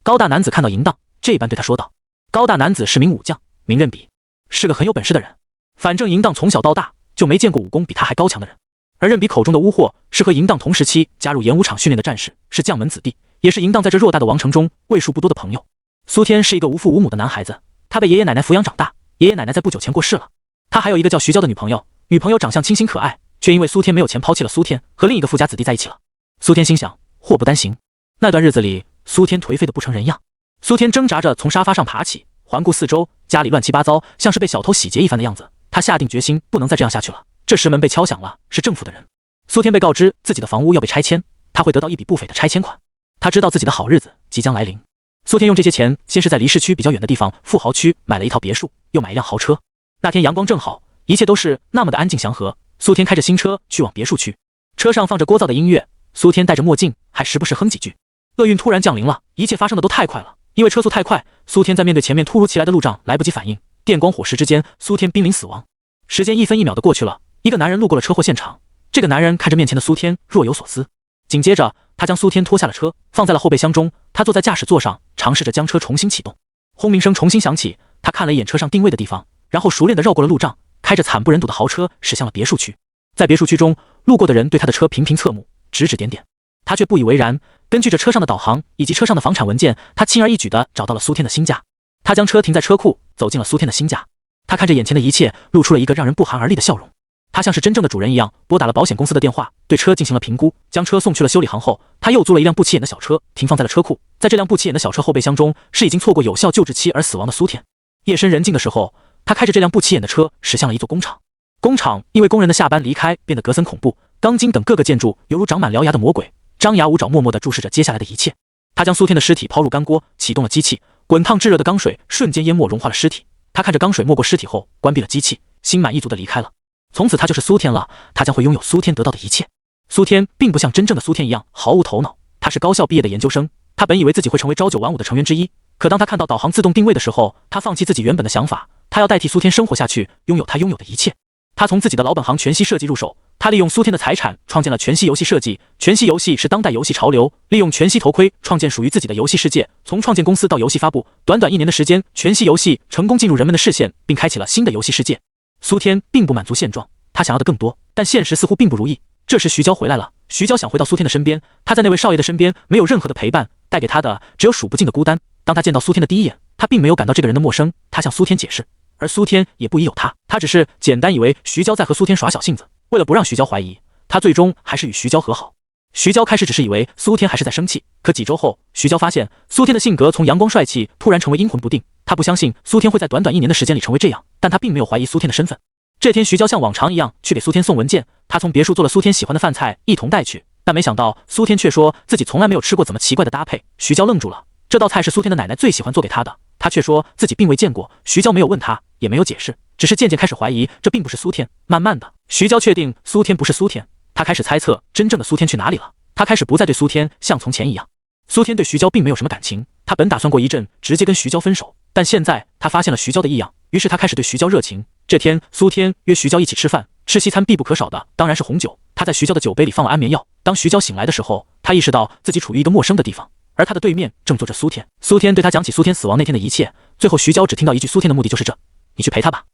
高大男子看到淫荡，这般对他说道。高大男子是名武将，名任比，是个很有本事的人。反正淫荡从小到大就没见过武功比他还高强的人。而任比口中的巫货是和淫荡同时期加入演武场训练的战士，是将门子弟，也是淫荡在这偌大的王城中为数不多的朋友。苏天是一个无父无母的男孩子，他被爷爷奶奶抚养长大，爷爷奶奶在不久前过世了。他还有一个叫徐娇的女朋友，女朋友长相清新可爱，却因为苏天没有钱抛弃了苏天，和另一个富家子弟在一起了。苏天心想，祸不单行。那段日子里，苏天颓废的不成人样。苏天挣扎着从沙发上爬起，环顾四周，家里乱七八糟，像是被小偷洗劫一番的样子。他下定决心不能再这样下去了。这时门被敲响了，是政府的人。苏天被告知自己的房屋要被拆迁，他会得到一笔不菲的拆迁款。他知道自己的好日子即将来临。苏天用这些钱先是在离市区比较远的地方富豪区买了一套别墅，又买一辆豪车。那天阳光正好，一切都是那么的安静祥和。苏天开着新车去往别墅区，车上放着聒噪的音乐，苏天戴着墨镜，还时不时哼几句。厄运突然降临了，一切发生的都太快了。因为车速太快，苏天在面对前面突如其来的路障来不及反应，电光火石之间，苏天濒临死亡。时间1分1秒的过去了，一个男人路过了车祸现场。这个男人看着面前的苏天，若有所思。紧接着，他将苏天拖下了车，放在了后备箱中。他坐在驾驶座上，尝试着将车重新启动。轰鸣声重新响起，他看了一眼车上定位的地方，然后熟练地绕过了路障，开着惨不忍睹的豪车驶向了别墅区。在别墅区中，路过的人对他的车频频侧目，指指点点，他却不以为然。根据着车上的导航以及车上的房产文件，他轻而易举地找到了苏天的新家。他将车停在车库，走进了苏天的新家。他看着眼前的一切，露出了一个让人不寒而栗的笑容。他像是真正的主人一样，拨打了保险公司的电话，对车进行了评估，将车送去了修理行后，他又租了一辆不起眼的小车，停放在了车库。在这辆不起眼的小车后备箱中，是已经错过有效救治期而死亡的苏天。夜深人静的时候，他开着这辆不起眼的车驶向了一座工厂。工厂因为工人的下班离开变得格森恐怖，钢筋等各个建筑犹如长满獠牙的魔鬼，张牙舞爪，默默地注视着接下来的一切。他将苏天的尸体抛入干锅，启动了机器，滚烫炙热的钢水瞬间淹没融化了尸体。他看着钢水没过尸体后，关闭了机器，心满意足地离开了。从此他就是苏天了，他将会拥有苏天得到的一切。苏天并不像真正的苏天一样毫无头脑，他是高校毕业的研究生，他本以为自己会成为朝九晚五的成员之一，可当他看到导航自动定位的时候，他放弃自己原本的想法，他要代替苏天生活下去，拥有他拥有的一切。他从自己的老本行全息设计入手，他利用苏天的财产创建了全息游戏设计。全息游戏是当代游戏潮流，利用全息头盔创建属于自己的游戏世界。从创建公司到游戏发布，短短1年的时间，全息游戏成功进入人们的视线，并开启了新的游戏世界。苏天并不满足现状，他想要的更多，但现实似乎并不如意。这时徐娇回来了，徐娇想回到苏天的身边，他在那位少爷的身边没有任何的陪伴，带给他的只有数不尽的孤单。当他见到苏天的第一眼，他并没有感到这个人的陌生，他向苏天解释，而苏天也不疑有他，他只是简单以为徐娇在和苏天耍小性子。为了不让徐娇怀疑，他最终还是与徐娇和好。徐娇开始只是以为苏天还是在生气，可几周后，徐娇发现苏天的性格从阳光帅气突然成为阴魂不定。他不相信苏天会在短短1年的时间里成为这样，但他并没有怀疑苏天的身份。这天，徐娇像往常一样去给苏天送文件，他从别墅做了苏天喜欢的饭菜一同带去，但没想到苏天却说自己从来没有吃过怎么奇怪的搭配。徐娇愣住了，这道菜是苏天的奶奶最喜欢做给他的，他却说自己并未见过。徐娇没有问他，也没有解释，只是渐渐开始怀疑这并不是苏天。慢慢的，徐娇确定苏天不是苏天，他开始猜测真正的苏天去哪里了。他开始不再对苏天像从前一样。苏天对徐娇并没有什么感情，他本打算过一阵直接跟徐娇分手，但现在他发现了徐娇的异样，于是他开始对徐娇热情。这天，苏天约徐娇一起吃饭，吃西餐必不可少的当然是红酒。他在徐娇的酒杯里放了安眠药。当徐娇醒来的时候，他意识到自己处于一个陌生的地方，而他的对面正坐着苏天。苏天对他讲起苏天死亡那天的一切，最后徐娇只听到一句：苏天的目的就是这，你去陪他吧。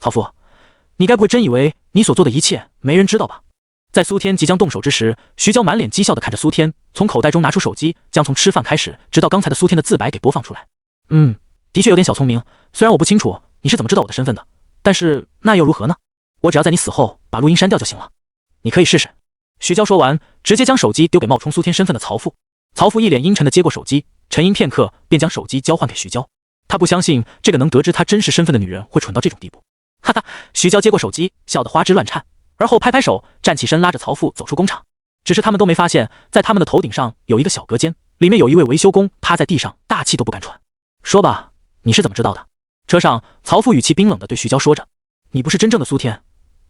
曹夫，你该不会真以为你所做的一切没人知道吧？在苏天即将动手之时，徐娇满脸讥笑地看着苏天，从口袋中拿出手机，将从吃饭开始直到刚才的苏天的自白给播放出来。的确有点小聪明，虽然我不清楚你是怎么知道我的身份的，但是那又如何呢？我只要在你死后把录音删掉就行了，你可以试试。徐娇说完，直接将手机丢给冒充苏天身份的曹父。曹父一脸阴沉地接过手机，沉吟片刻，便将手机交换给徐娇。他不相信这个能得知他真实身份的女人会蠢到这种地步。哈哈，徐娇接过手机，笑得花枝乱颤，而后拍拍手，站起身拉着曹父走出工厂。只是他们都没发现，在他们的头顶上有一个小隔间，里面有一位维修工趴在地上，大气都不敢喘。说吧，你是怎么知道的？车上，曹父语气冰冷地对徐娇说着：“你不是真正的苏天，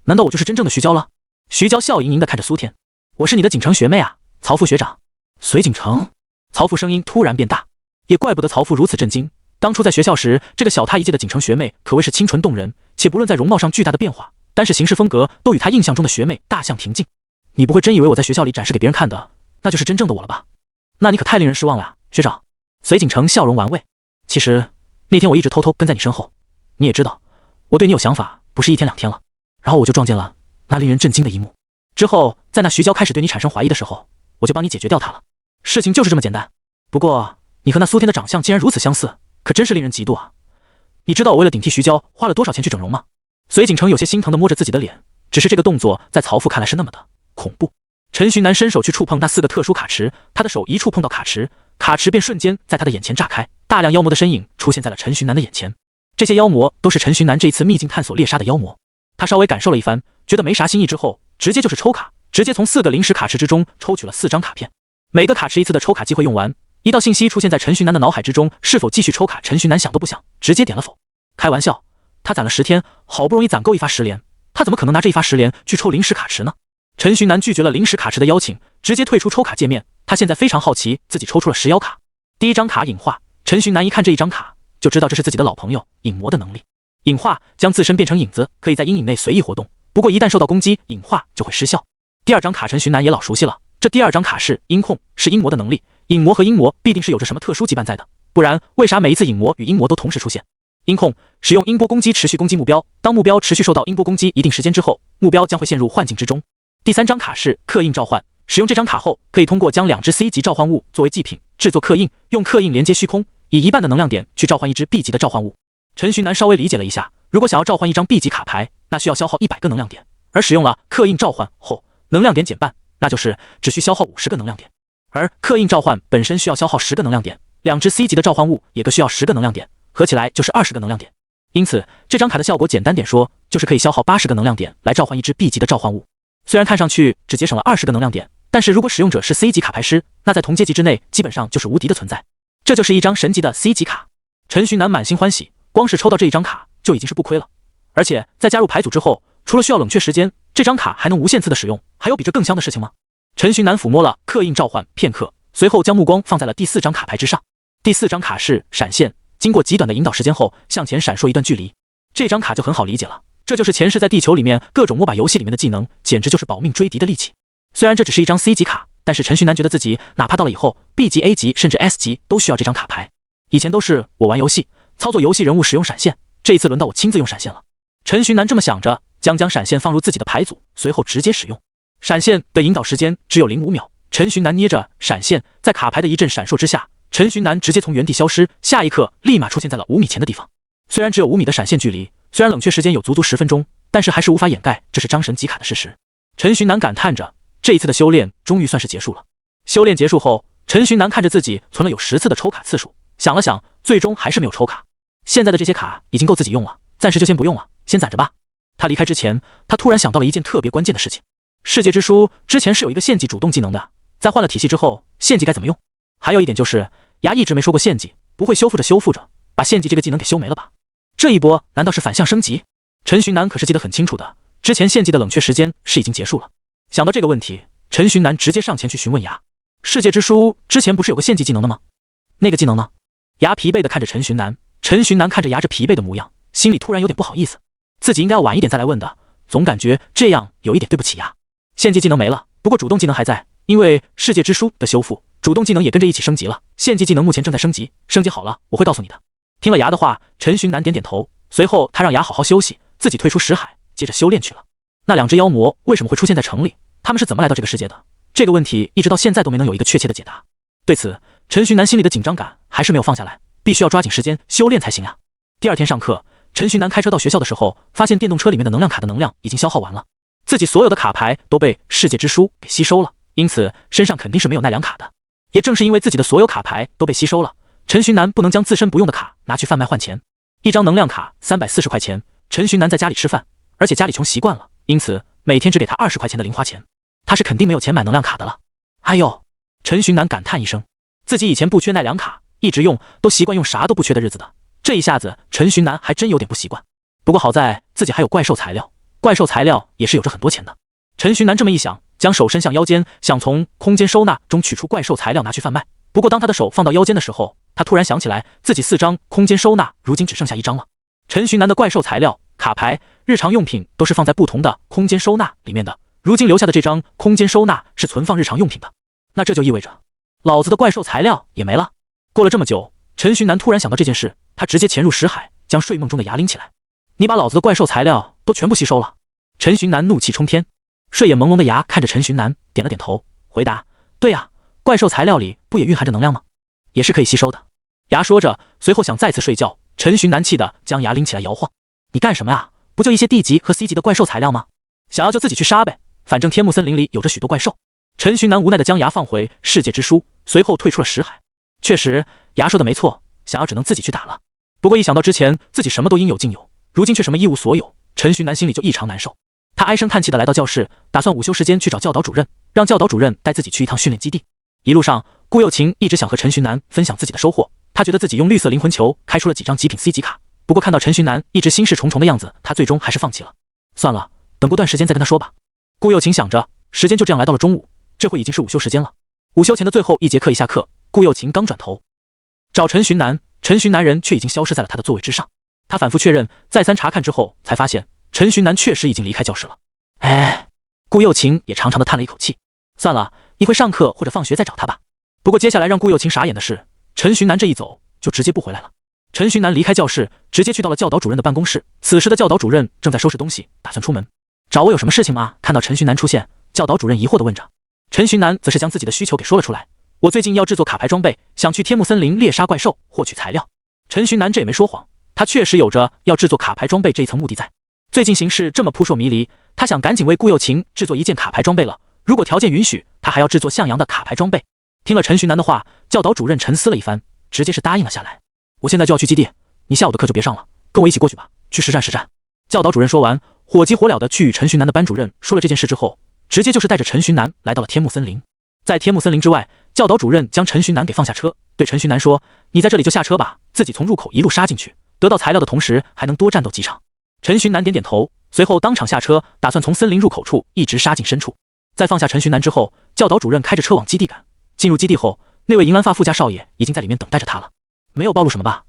难道我就是真正的徐娇了？”徐娇笑盈盈地看着苏天：“我是你的锦城学妹啊，曹父学长。”隋锦城？曹父声音突然变大，也怪不得曹父如此震惊。当初在学校时，这个小他一届的锦城学妹可谓是清纯动人，且不论在容貌上巨大的变化，单是行事风格都与他印象中的学妹大相庭径。你不会真以为我在学校里展示给别人看的，那就是真正的我了吧？那你可太令人失望了啊，学长。隋锦城笑容玩味。其实那天我一直偷偷跟在你身后，你也知道，我对你有想法不是1天2天了。然后我就撞见了那令人震惊的一幕。之后，在那徐娇开始对你产生怀疑的时候，我就帮你解决掉他了。事情就是这么简单。不过，你和那苏天的长相竟然如此相似，可真是令人嫉妒啊！你知道我为了顶替徐娇花了多少钱去整容吗？隋锦城有些心疼地摸着自己的脸，只是这个动作在曹父看来是那么的恐怖。陈寻南伸手去触碰那4个特殊卡池，他的手一触碰到卡池，卡池便瞬间在他的眼前炸开，大量妖魔的身影出现在了陈寻南的眼前。这些妖魔都是陈寻南这一次秘境探索猎杀的妖魔。他稍微感受了一番，觉得没啥新意之后，直接就是抽卡，直接从4个临时卡池之中抽取了4张卡片。每个卡池一次的抽卡机会用完，一道信息出现在陈寻南的脑海之中，是否继续抽卡？陈寻南想都不想，直接点了否。开玩笑，他攒了10天，好不容易攒够1发10连，他怎么可能拿这1发10连去抽临时卡池呢？陈寻南拒绝了临时卡池的邀请，直接退出抽卡界面。他现在非常好奇自己抽出了10妖卡。第一张卡隐化，陈寻南一看这一张卡，就知道这是自己的老朋友影魔的能力。隐化将自身变成影子，可以在阴影内随意活动，不过一旦受到攻击，隐化就会失效。第二张卡陈寻南也老熟悉了，这第二张卡是阴控，是阴魔的能力。影魔和阴魔必定是有着什么特殊羁绊在的，不然为啥每一次影魔与阴魔都同时出现？阴控使用音波攻击持续攻击目标，当目标持续受到音波攻击一定时间之后，目标将会陷入幻境之中。第三张卡是刻印召唤，使用这张卡后，可以通过将2只 C 级召唤物作为祭品制作刻印，用刻印连接虚空，以1半的能量点去召唤一只 B 级的召唤物。陈寻南稍微理解了一下，如果想要召唤一张 B 级卡牌，那需要消耗100个能量点，而使用了刻印召唤后，能量点减半，那就是只需消耗50个能量点。而刻印召唤本身需要消耗10个能量点，2只 C 级的召唤物也各需要10个能量点，合起来就是20个能量点。因此，这张卡的效果简单点说，就是可以消耗80个能量点来召唤一只 B 级的召唤物。虽然看上去只节省了20个能量点，但是如果使用者是 C 级卡牌师，那在同阶级之内基本上就是无敌的存在。这就是一张神级的 C 级卡。陈寻南满心欢喜，光是抽到这一张卡就已经是不亏了。而且在加入牌组之后，除了需要冷却时间，这张卡还能无限次的使用，还有比这更香的事情吗？陈寻南抚摸了刻印召唤片刻，随后将目光放在了第4张卡牌之上。第4张卡是闪现，经过极短的引导时间后，向前闪烁一段距离。这张卡就很好理解了，这就是前世在地球里面各种 MOBA 游戏里面的技能，简直就是保命追敌的利器。虽然这只是一张 C 级卡，但是陈寻南觉得自己哪怕到了以后 B 级、A 级甚至 S 级都需要这张卡牌。以前都是我玩游戏操作游戏人物使用闪现，这一次轮到我亲自用闪现了。陈寻南这么想着，将闪现放入自己的牌组，随后直接使用。闪现的引导时间只有0.5秒，陈寻南捏着闪现，在卡牌的一阵闪烁之下，陈寻南直接从原地消失，下一刻立马出现在了5米前的地方。虽然只有5米的闪现距离，虽然冷却时间有足足10分钟，但是还是无法掩盖这是张神级卡的事实。陈寻南感叹着，这一次的修炼终于算是结束了。修炼结束后，陈寻南看着自己存了有10次的抽卡次数，想了想，最终还是没有抽卡。现在的这些卡已经够自己用了，暂时就先不用了，先攒着吧。他离开之前，他突然想到了一件特别关键的事情。世界之书之前是有一个献祭主动技能的，在换了体系之后，献祭该怎么用？还有一点就是牙一直没说过献祭，不会修复着把献祭这个技能给修没了吧？这一波难道是反向升级？陈寻南可是记得很清楚的，之前献祭的冷却时间是已经结束了。想到这个问题，陈寻南直接上前去询问牙，世界之书之前不是有个献祭技能的吗？那个技能呢？牙疲惫的看着陈寻南，陈寻南看着牙着疲惫的模样，心里突然有点不好意思，自己应该要晚一点再来问的，总感觉这样有一点对不起牙。献祭技能没了，不过主动技能还在，因为世界之书的修复，主动技能也跟着一起升级了。献祭技能目前正在升级，升级好了我会告诉你的。听了牙的话，陈寻南点点头，随后他让牙好好休息，自己退出识海，接着修炼去了。那2只妖魔为什么会出现在城里？他们是怎么来到这个世界的？这个问题一直到现在都没能有一个确切的解答。对此，陈寻南心里的紧张感还是没有放下来，必须要抓紧时间修炼才行啊。第2天上课，陈寻南开车到学校的时候，发现电动车里面的能量卡的能量已经消耗完了，自己所有的卡牌都被世界之书给吸收了，因此身上肯定是没有奈良卡的。也正是因为自己的所有卡牌都被吸收了，陈寻南不能将自身不用的卡拿去贩卖换钱。一张能量卡340块钱，陈寻南在家里吃饭，而且家里穷习惯了，因此每天只给他20块钱的零花钱，他是肯定没有钱买能量卡的了。哎呦，陈寻南感叹一声，自己以前不缺奈良卡，一直用都习惯用啥都不缺的日子的，这一下子陈寻南还真有点不习惯。不过好在自己还有怪兽材料，怪兽材料也是有着很多钱的。陈寻南这么一想，将手伸向腰间，想从空间收纳中取出怪兽材料拿去贩卖。不过当他的手放到腰间的时候，他突然想起来自己4张空间收纳如今只剩下1张了。陈寻南的怪兽材料、卡牌、日常用品都是放在不同的空间收纳里面的，如今留下的这张空间收纳是存放日常用品的，那这就意味着老子的怪兽材料也没了。过了这么久，陈寻南突然想到这件事，他直接潜入识海，将睡梦中的牙拎起来。你把老子的怪兽材料都全部吸收了？陈寻南怒气冲天。睡眼朦胧的牙看着陈寻南，点了点头，回答：对呀，怪兽材料里不也蕴含着能量吗？也是可以吸收的。牙说着，随后想再次睡觉。陈寻南气得将牙拎起来摇晃。你干什么呀？不就一些 D 级和 C 级的怪兽材料吗？想要就自己去杀呗，反正天幕森林里有着许多怪兽。陈寻南无奈地将牙放回世界之书，随后退出了识海。确实，牙说的没错，想要只能自己去打了。不过一想到之前自己什么都应有尽有，如今却什么一无所有，陈寻南心里就异常难受。他唉声叹气地来到教室，打算午休时间去找教导主任，让教导主任带自己去一趟训练基地。一路上，顾又晴一直想和陈寻南分享自己的收获，他觉得自己用绿色灵魂球开出了几张极品 C 级卡。不过看到陈寻南一直心事重重的样子，他最终还是放弃了。算了，等过段时间再跟他说吧。顾又晴想着，时间就这样来到了中午，这会已经是午休时间了。午休前的最后一节课一下课，顾又晴刚转头找陈寻南，陈寻南人却已经消失在了他的座位之上。他反复确认，再三查看之后，才发现陈寻南确实已经离开教室了。哎，顾又晴也长长的叹了一口气，算了，一会上课或者放学再找他吧。不过接下来让顾又晴傻眼的是，陈寻南这一走就直接不回来了。陈寻南离开教室，直接去到了教导主任的办公室。此时的教导主任正在收拾东西，打算出门。找我有什么事情吗？看到陈寻南出现，教导主任疑惑地问着。陈寻南则是将自己的需求给说了出来。我最近要制作卡牌装备，想去天幕森林猎杀怪兽，获取材料。陈寻南这也没说谎，他确实有着要制作卡牌装备这一层目的在。最近形势这么扑朔迷离，他想赶紧为顾又晴制作一件卡牌装备了。如果条件允许，他还要制作向阳的卡牌装备。听了陈寻南的话，教导主任沉思了一番，直接是答应了下来。我现在就要去基地，你下午的课就别上了，跟我一起过去吧，去实战。教导主任说完，火急火燎的去与陈寻南的班主任说了这件事之后，直接就是带着陈寻南来到了天幕森林。在天幕森林之外，教导主任将陈寻南给放下车，对陈寻南说：“你在这里就下车吧，自己从入口一路杀进去，得到材料的同时还能多战斗几场。”陈寻南点点头，随后当场下车，打算从森林入口处一直杀进深处。在放下陈寻南之后，教导主任开着车往基地赶。进入基地后，那位银蓝发富家少爷已经在里面等待着他了。没有暴露什么吧？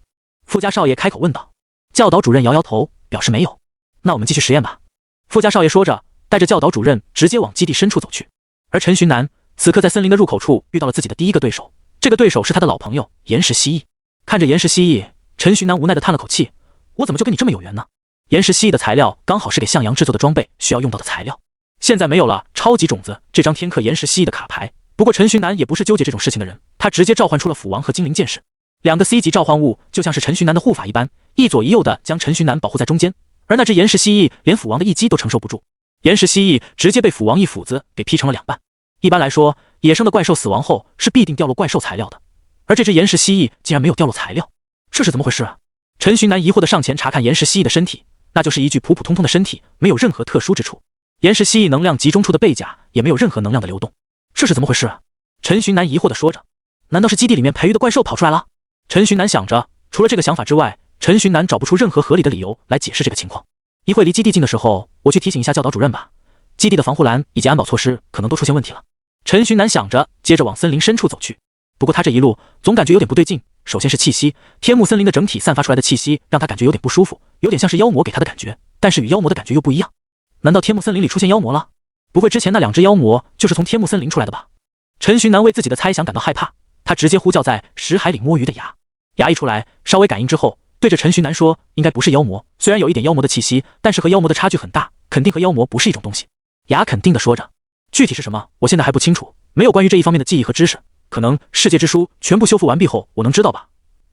富家少爷开口问道。教导主任摇摇头，表示没有。那我们继续实验吧。富家少爷说着，带着教导主任直接往基地深处走去。而陈寻南此刻在森林的入口处遇到了自己的第一个对手，这个对手是他的老朋友岩石蜥蜴。看着岩石蜥蜴，陈寻南无奈地叹了口气：“我怎么就跟你这么有缘呢？”岩石蜥蜴的材料刚好是给向阳制作的装备需要用到的材料，现在没有了超级种子这张天刻岩石蜥蜴的卡牌。不过陈寻南也不是纠结这种事情的人，他直接召唤出了斧王和精灵剑士，两个 C 级召唤物就像是陈寻南的护法一般，一左一右的将陈寻南保护在中间。而那只岩石蜥蜴连斧王的一击都承受不住，岩石蜥蜴直接被斧王一斧子给劈成了两半。一般来说，野生的怪兽死亡后是必定掉落怪兽材料的，而这只岩石蜥蜴竟然没有掉落材料，这是怎么回事啊？陈寻南疑惑地上前查看岩石蜥蜴的身体，那就是一具普普通通的身体，没有任何特殊之处。岩石蜥蜴能量集中处的背甲也没有任何能量的流动，这是怎么回事啊？陈寻南疑惑地说着。难道是基地里面培育的怪兽跑出来了？陈寻南想着，除了这个想法之外，陈寻南找不出任何合理的理由来解释这个情况。一会离基地近的时候，我去提醒一下教导主任吧，基地的防护栏以及安保措施可能都出现问题了。陈寻南想着，接着往森林深处走去。不过他这一路总感觉有点不对劲，首先是气息，天幕森林的整体散发出来的气息让他感觉有点不舒服，有点像是妖魔给他的感觉，但是与妖魔的感觉又不一样。难道天幕森林里出现妖魔了？不会之前那两只妖魔就是从天幕森林出来的吧？陈寻南为自己的猜想感到害怕，他直接呼叫在石海里摸鱼的牙。牙一出来，稍微感应之后，对着陈寻南说：“应该不是妖魔，虽然有一点妖魔的气息，但是和妖魔的差距很大，肯定和妖魔不是一种东西。”牙肯定地说着。具体是什么，我现在还不清楚，没有关于这一方面的记忆和知识，可能世界之书全部修复完毕后我能知道吧。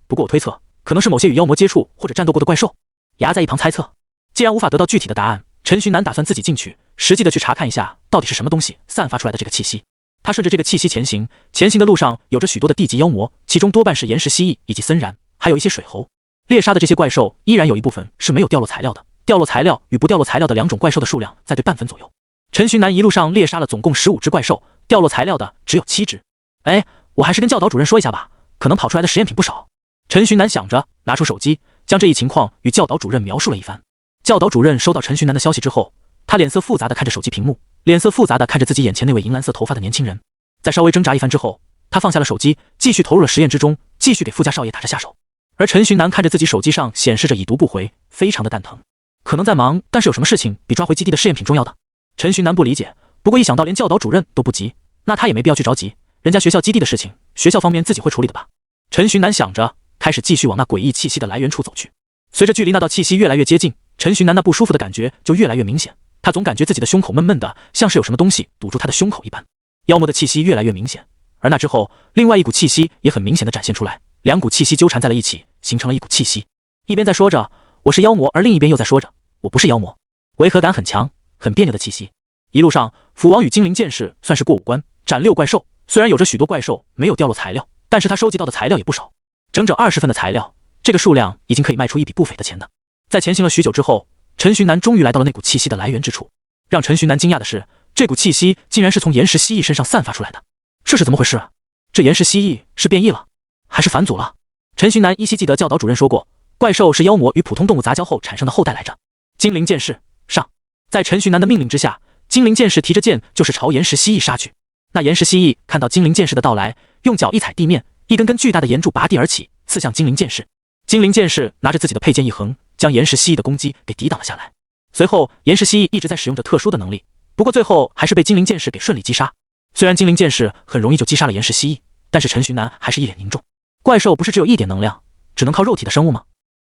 不过我推测，可能是某些与妖魔接触或者战斗过的怪兽。牙在一旁猜测。既然无法得到具体的答案，陈寻南打算自己进去，实际的去查看一下，到底是什么东西散发出来的这个气息。他顺着这个气息前行，前行的路上有着许多的地级妖魔，其中多半是岩石蜥蜴以及森然，还有一些水猴。猎杀的这些怪兽依然有一部分是没有掉落材料的，掉落材料与不掉落材料的两种怪兽的数量在对半分左右。陈寻南一路上猎杀了总共15只怪兽，掉落材料的只有7只。哎，我还是跟教导主任说一下吧，可能跑出来的实验品不少。陈寻南想着，拿出手机，将这一情况与教导主任描述了一番。教导主任收到陈寻南的消息之后，他脸色复杂的看着手机屏幕，脸色复杂的看着自己眼前那位银蓝色头发的年轻人。在稍微挣扎一番之后，他放下了手机，继续投入了实验之中，继续给富家少爷打着下手。而陈寻南看着自己手机上显示着已读不回，非常的蛋疼。可能在忙，但是有什么事情比抓回基地的试验品重要的？陈寻南不理解，不过一想到连教导主任都不急，那他也没必要去着急，人家学校基地的事情，学校方面自己会处理的吧。陈寻南想着，开始继续往那诡异气息的来源处走去。随着距离那道气息越来越接近，陈寻南那不舒服的感觉就越来越明显，他总感觉自己的胸口闷闷的，像是有什么东西堵住他的胸口一般。妖魔的气息越来越明显，而那之后，另外一股气息也很明显的展现出来，两股气息纠缠在了一起，形成了一股气息。一边在说着我是妖魔，而另一边又在说着我不是妖魔，违和感很强，很别扭的气息。一路上，斧王与精灵剑士算是过五关，斩6怪兽。虽然有着许多怪兽没有掉落材料，但是他收集到的材料也不少，整整20份的材料，这个数量已经可以卖出一笔不菲的钱的。在前行了许久之后，陈寻南终于来到了那股气息的来源之处。让陈寻南惊讶的是，这股气息竟然是从岩石蜥蜴身上散发出来的，这是怎么回事啊？这岩石蜥蜴是变异了，还是返祖了？陈寻南依稀记得教导主任说过，怪兽是妖魔与普通动物杂交后产生的后代来着。精灵剑士上！在陈寻南的命令之下，精灵剑士提着剑就是朝岩石蜥蜴杀去。那岩石蜥蜴看到精灵剑士的到来，用脚一踩地面，一根根巨大的岩柱拔地而起，刺向精灵剑士。精灵剑士拿着自己的佩剑一横，将岩石蜥蜴的攻击给抵挡了下来。随后，岩石蜥蜴一直在使用着特殊的能力，不过最后还是被精灵剑士给顺利击杀。虽然精灵剑士很容易就击杀了岩石蜥蜴，但是陈寻南还是一脸凝重。怪兽不是只有一点能量，只能靠肉体的生物吗？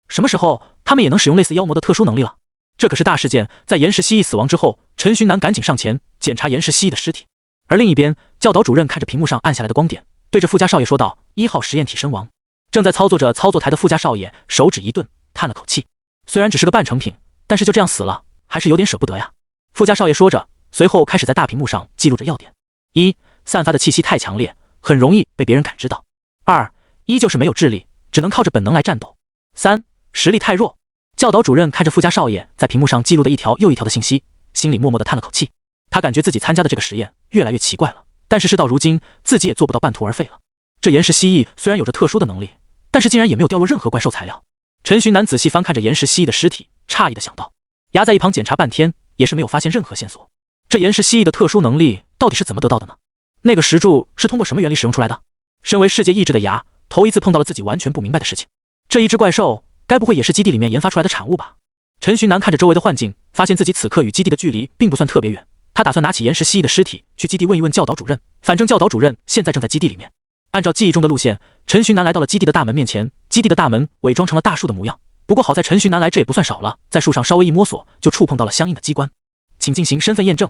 什么时候他们也能使用类似妖魔的特殊能力了？这可是大事件！在岩石蜥蜴死亡之后，陈寻南赶紧上前检查岩石蜥蜴的尸体。而另一边，教导主任看着屏幕上暗下来的光点，对着富家少爷说道：“1号实验体身亡。”正在操作着操作台的富家少爷手指一顿，叹了口气。虽然只是个半成品，但是就这样死了，还是有点舍不得呀。富家少爷说着，随后开始在大屏幕上记录着要点。1. 散发的气息太强烈，很容易被别人感知到。2. 依旧是没有智力，只能靠着本能来战斗。3. 实力太弱。教导主任看着富家少爷在屏幕上记录的一条又一条的信息，心里默默地叹了口气。他感觉自己参加的这个实验越来越奇怪了，但是事到如今，自己也做不到半途而废了。这岩石蜥蜴虽然有着特殊的能力，但是竟然也没有掉落任何怪兽材料。陈寻南仔细翻看着岩石蜥蜴的尸体，诧异地想到。牙在一旁检查半天，也是没有发现任何线索。这岩石蜥蜴的特殊能力到底是怎么得到的呢？那个石柱是通过什么原理使用出来的？身为世界意志的牙，头一次碰到了自己完全不明白的事情。这一只怪兽该不会也是基地里面研发出来的产物吧？陈寻南看着周围的幻境，发现自己此刻与基地的距离并不算特别远。他打算拿起岩石蜥蜴的尸体去基地问一问教导主任，反正教导主任现在正在基地里面。按照记忆中的路线，陈寻南来到了基地的大门面前，基地的大门伪装成了大树的模样。不过好在陈寻南来这也不算少了，在树上稍微一摸索，就触碰到了相应的机关。请进行身份验证。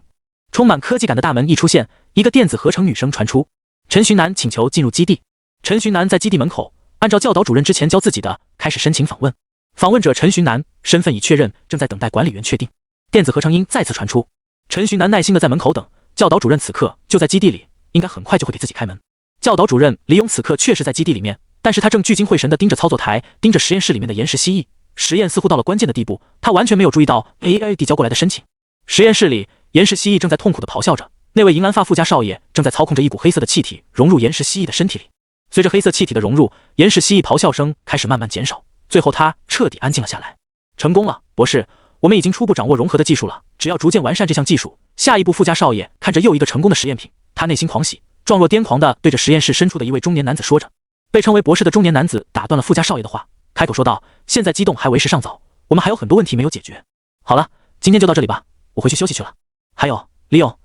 充满科技感的大门一出现，一个电子合成女声传出。陈寻南请求进入基地。陈寻南在基地门口，按照教导主任之前教自己的，开始申请访问。访问者陈寻南，身份已确认，正在等待管理员确定。电子合成音再次传出。陈寻南耐心地在门口等，教导主任此刻就在基地里，应该很快就会给自己开门。教导主任李勇此刻确实在基地里面，但是他正聚精会神地盯着操作台，盯着实验室里面的岩石蜥蜴。实验似乎到了关键的地步，他完全没有注意到 AI 递交过来的申请。实验室里，岩石蜥蜴正在痛苦地咆哮着，那位银蓝发富家少爷正在操控着一股黑色的气体融入岩石蜥蜴的身体里。随着黑色气体的融入，岩石蜥蜴咆哮声开始慢慢减少，最后它彻底安静了下来。成功了，博士，我们已经初步掌握融合的技术了，只要逐渐完善这项技术，下一步富家少爷看着又一个成功的实验品，他内心狂喜，状若癫狂地对着实验室深处的一位中年男子说着。被称为博士的中年男子打断了富家少爷的话，开口说道：“现在激动还为时尚早，我们还有很多问题没有解决。好了，今天就到这里吧，我回去休息去了。还有，李勇，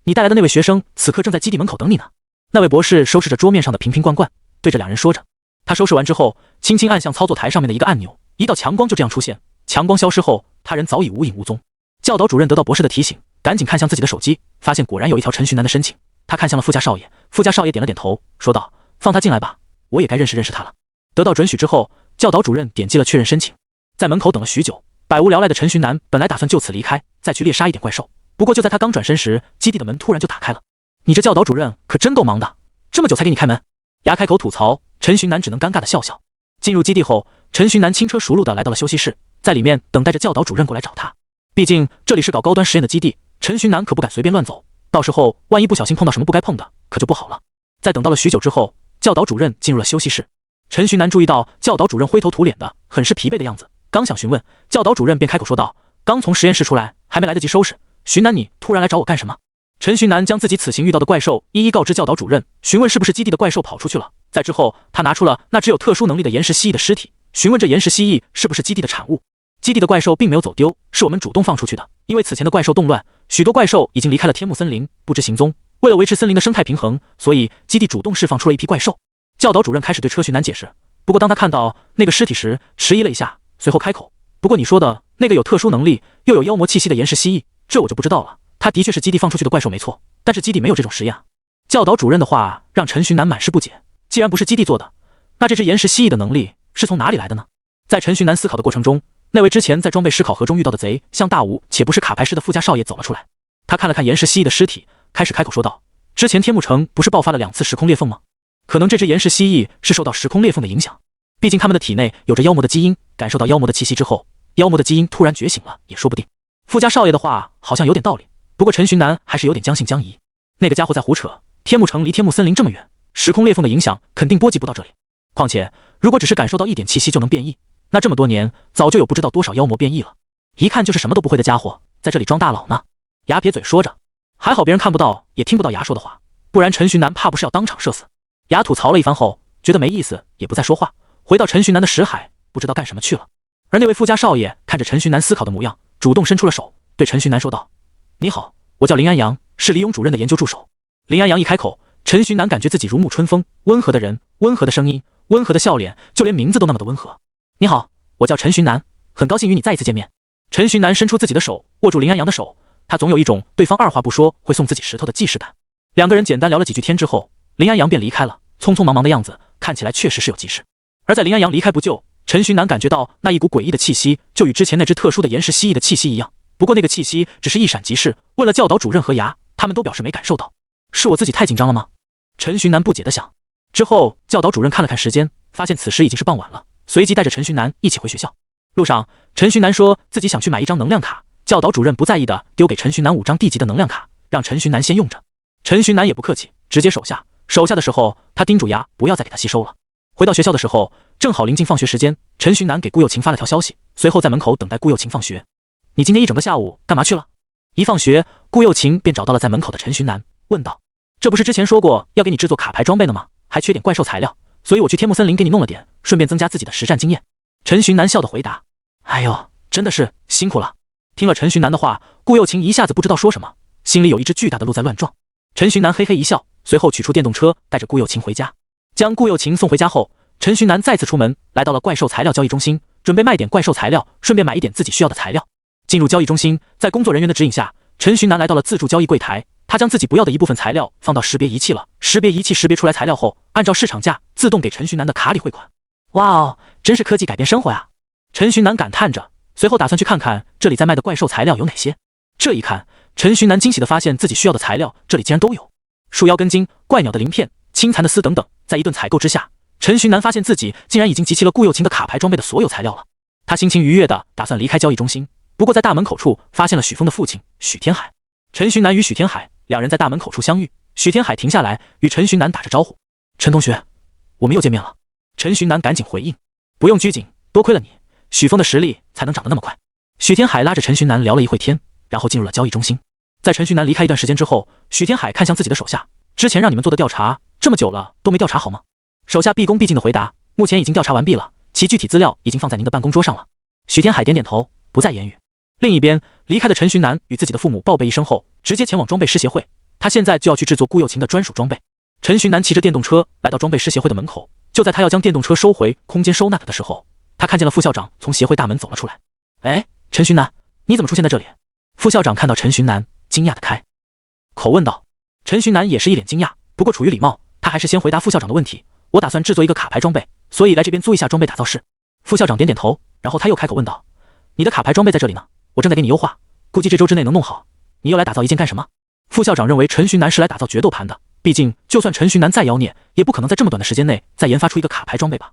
你带来的那位学生此刻正在基地门口等你呢。”那位博士收拾着桌面上的瓶瓶罐罐，对着两人说着。他收拾完之后，轻轻按向操作台上面的一个按钮，一道强光就这样出现。强光消失后，他人早已无影无踪。教导主任得到博士的提醒，赶紧看向自己的手机，发现果然有一条陈寻南的申请。他看向了富家少爷，富家少爷点了点头，说道：“放他进来吧，我也该认识认识他了。”得到准许之后，教导主任点击了确认申请。在门口等了许久，百无聊赖的陈寻南本来打算就此离开，再去猎杀一点怪兽。不过就在他刚转身时，基地的门突然就打开了。你这教导主任可真够忙的，这么久才给你开门。牙开口吐槽，陈寻南只能尴尬的笑笑。进入基地后，陈寻南轻车熟路的来到了休息室，在里面等待着教导主任过来找他。毕竟这里是搞高端实验的基地，陈寻南可不敢随便乱走，到时候万一不小心碰到什么不该碰的，可就不好了。在等到了许久之后，教导主任进入了休息室。陈寻南注意到教导主任灰头土脸的，很是疲惫的样子，刚想询问，教导主任便开口说道：“刚从实验室出来，还没来得及收拾。寻南，你突然来找我干什么？”陈寻南将自己此行遇到的怪兽一一告知教导主任，询问是不是基地的怪兽跑出去了。在之后，他拿出了那只有特殊能力的岩石蜥蜴的尸体，询问这岩石蜥蜴是不是基地的产物。基地的怪兽并没有走丢，是我们主动放出去的。因为此前的怪兽动乱，许多怪兽已经离开了天幕森林，不知行踪。为了维持森林的生态平衡，所以基地主动释放出了一批怪兽。教导主任开始对车寻南解释，不过当他看到那个尸体时，迟疑了一下，随后开口：“不过你说的那个有特殊能力又有妖魔气息的岩石蜥蜴，这我就不知道了。他的确是基地放出去的怪兽没错，但是基地没有这种实验啊。”教导主任的话让陈寻南满是不解，既然不是基地做的，那这只岩石蜥蜴的能力是从哪里来的呢？在陈寻南思考的过程中，那位之前在装备师考核中遇到的贼，像大武且不是卡牌师的富家少爷走了出来。他看了看岩石蜥蜴的尸体，开始开口说道：“之前天幕城不是爆发了2次时空裂缝吗？可能这只岩石蜥蜴是受到时空裂缝的影响，毕竟他们的体内有着妖魔的基因，感受到妖魔的气息之后，妖魔的基因突然觉醒了，也说不定。”富家少爷的话好像有点道理，不过陈寻南还是有点将信将疑。那个家伙在胡扯，天幕城离天幕森林这么远，时空裂缝的影响肯定波及不到这里。况且如果只是感受到一点气息就能变异，那这么多年早就有不知道多少妖魔变异了，一看就是什么都不会的家伙，在这里装大佬呢。牙撇嘴说着，还好别人看不到也听不到牙说的话，不然陈寻南怕不是要当场射死。牙吐槽了一番后，觉得没意思，也不再说话，回到陈寻南的识海，不知道干什么去了。而那位富家少爷看着陈寻南思考的模样，主动伸出了手，对陈寻南说道：“你好，我叫林安阳，是李勇主任的研究助手。”林安阳一开口，陈寻南感觉自己如沐春风，温和的人，温和的声音，温和的笑脸，就连名字都那么的温和。你好，我叫陈寻南，很高兴与你再一次见面。陈寻南伸出自己的手，握住林安阳的手，他总有一种对方二话不说会送自己石头的既视感。两个人简单聊了几句天之后，林安阳便离开了，匆匆忙忙的样子看起来确实是有急事。而在林安阳离开不久，陈寻南感觉到那一股诡异的气息，就与之前那只特殊的岩石蜥蜴的气息一样，不过那个气息只是一闪即逝。问了教导主任和牙，他们都表示没感受到。是我自己太紧张了吗？陈寻南不解地想。之后教导主任看了看时间，发现此时已经是傍晚了，随即带着陈寻南一起回学校。路上，陈寻南说自己想去买一张能量卡，教导主任不在意的丢给陈寻南5张地级的能量卡，让陈寻南先用着。陈寻南也不客气，直接手下的时候，他叮嘱牙不要再给他吸收了。回到学校的时候，正好临近放学时间，陈寻南给顾又晴发了条消息，随后在门口等待顾又晴放学。你今天一整个下午干嘛去了？一放学，顾又晴便找到了在门口的陈寻南，问道：“这不是之前说过要给你制作卡牌装备的吗？还缺点怪兽材料，所以我去天幕森林给你弄了点，顺便增加自己的实战经验。”陈寻南笑着回答：“哎呦，真的是辛苦了。”听了陈寻南的话，顾又晴一下子不知道说什么，心里有一只巨大的鹿在乱撞。陈寻南嘿嘿一笑，随后取出电动车，带着顾又晴回家。将顾又晴送回家后，陈寻南再次出门，来到了怪兽材料交易中心，准备卖点怪兽材料，顺便买一点自己需要的材料。进入交易中心，在工作人员的指引下，陈寻南来到了自助交易柜台。他将自己不要的一部分材料放到识别仪器了，识别仪器识别出来材料后，按照市场价自动给陈寻南的卡里汇款。哇哦，真是科技改变生活呀！陈寻南感叹着，随后打算去看看这里在卖的怪兽材料有哪些。这一看，陈寻南惊喜地发现自己需要的材料这里竟然都有：树妖根茎、怪鸟的鳞片、青蚕的丝等等。在一顿采购之下，陈寻南发现自己竟然已经集齐了顾又晴的卡牌装备的所有材料了。他心情愉悦地打算离开交易中心，不过在大门口处发现了许峰的父亲许天海。陈寻南与许天海两人在大门口处相遇，许天海停下来与陈寻南打着招呼：“陈同学，我们又见面了。”陈寻南赶紧回应：“不用拘谨，多亏了你，许峰的实力才能长得那么快。”许天海拉着陈寻南聊了一会天，然后进入了交易中心。在陈寻南离开一段时间之后，许天海看向自己的手下：“之前让你们做的调查，这么久了都没调查好吗？”手下毕恭毕敬地回答：“目前已经调查完毕了，其具体资料已经放在您的办公桌上了。”许天海点点头，不再言语。另一边，离开的陈寻南与自己的父母报备一声后，直接前往装备师协会。他现在就要去制作顾又晴的专属装备。陈寻南骑着电动车来到装备师协会的门口，就在他要将电动车收回空间收纳的时候，他看见了副校长从协会大门走了出来。“哎，陈寻南，你怎么出现在这里？”副校长看到陈寻南，惊讶地开口问道。陈寻南也是一脸惊讶，不过出于礼貌，他还是先回答副校长的问题：“我打算制作一个卡牌装备，所以来这边租一下装备打造室。”副校长点点头，然后他又开口问道：“你的卡牌装备在这里呢，我正在给你优化，估计这周之内能弄好。你又来打造一件干什么？”副校长认为陈寻南是来打造决斗盘的，毕竟就算陈寻南再妖孽，也不可能在这么短的时间内再研发出一个卡牌装备吧。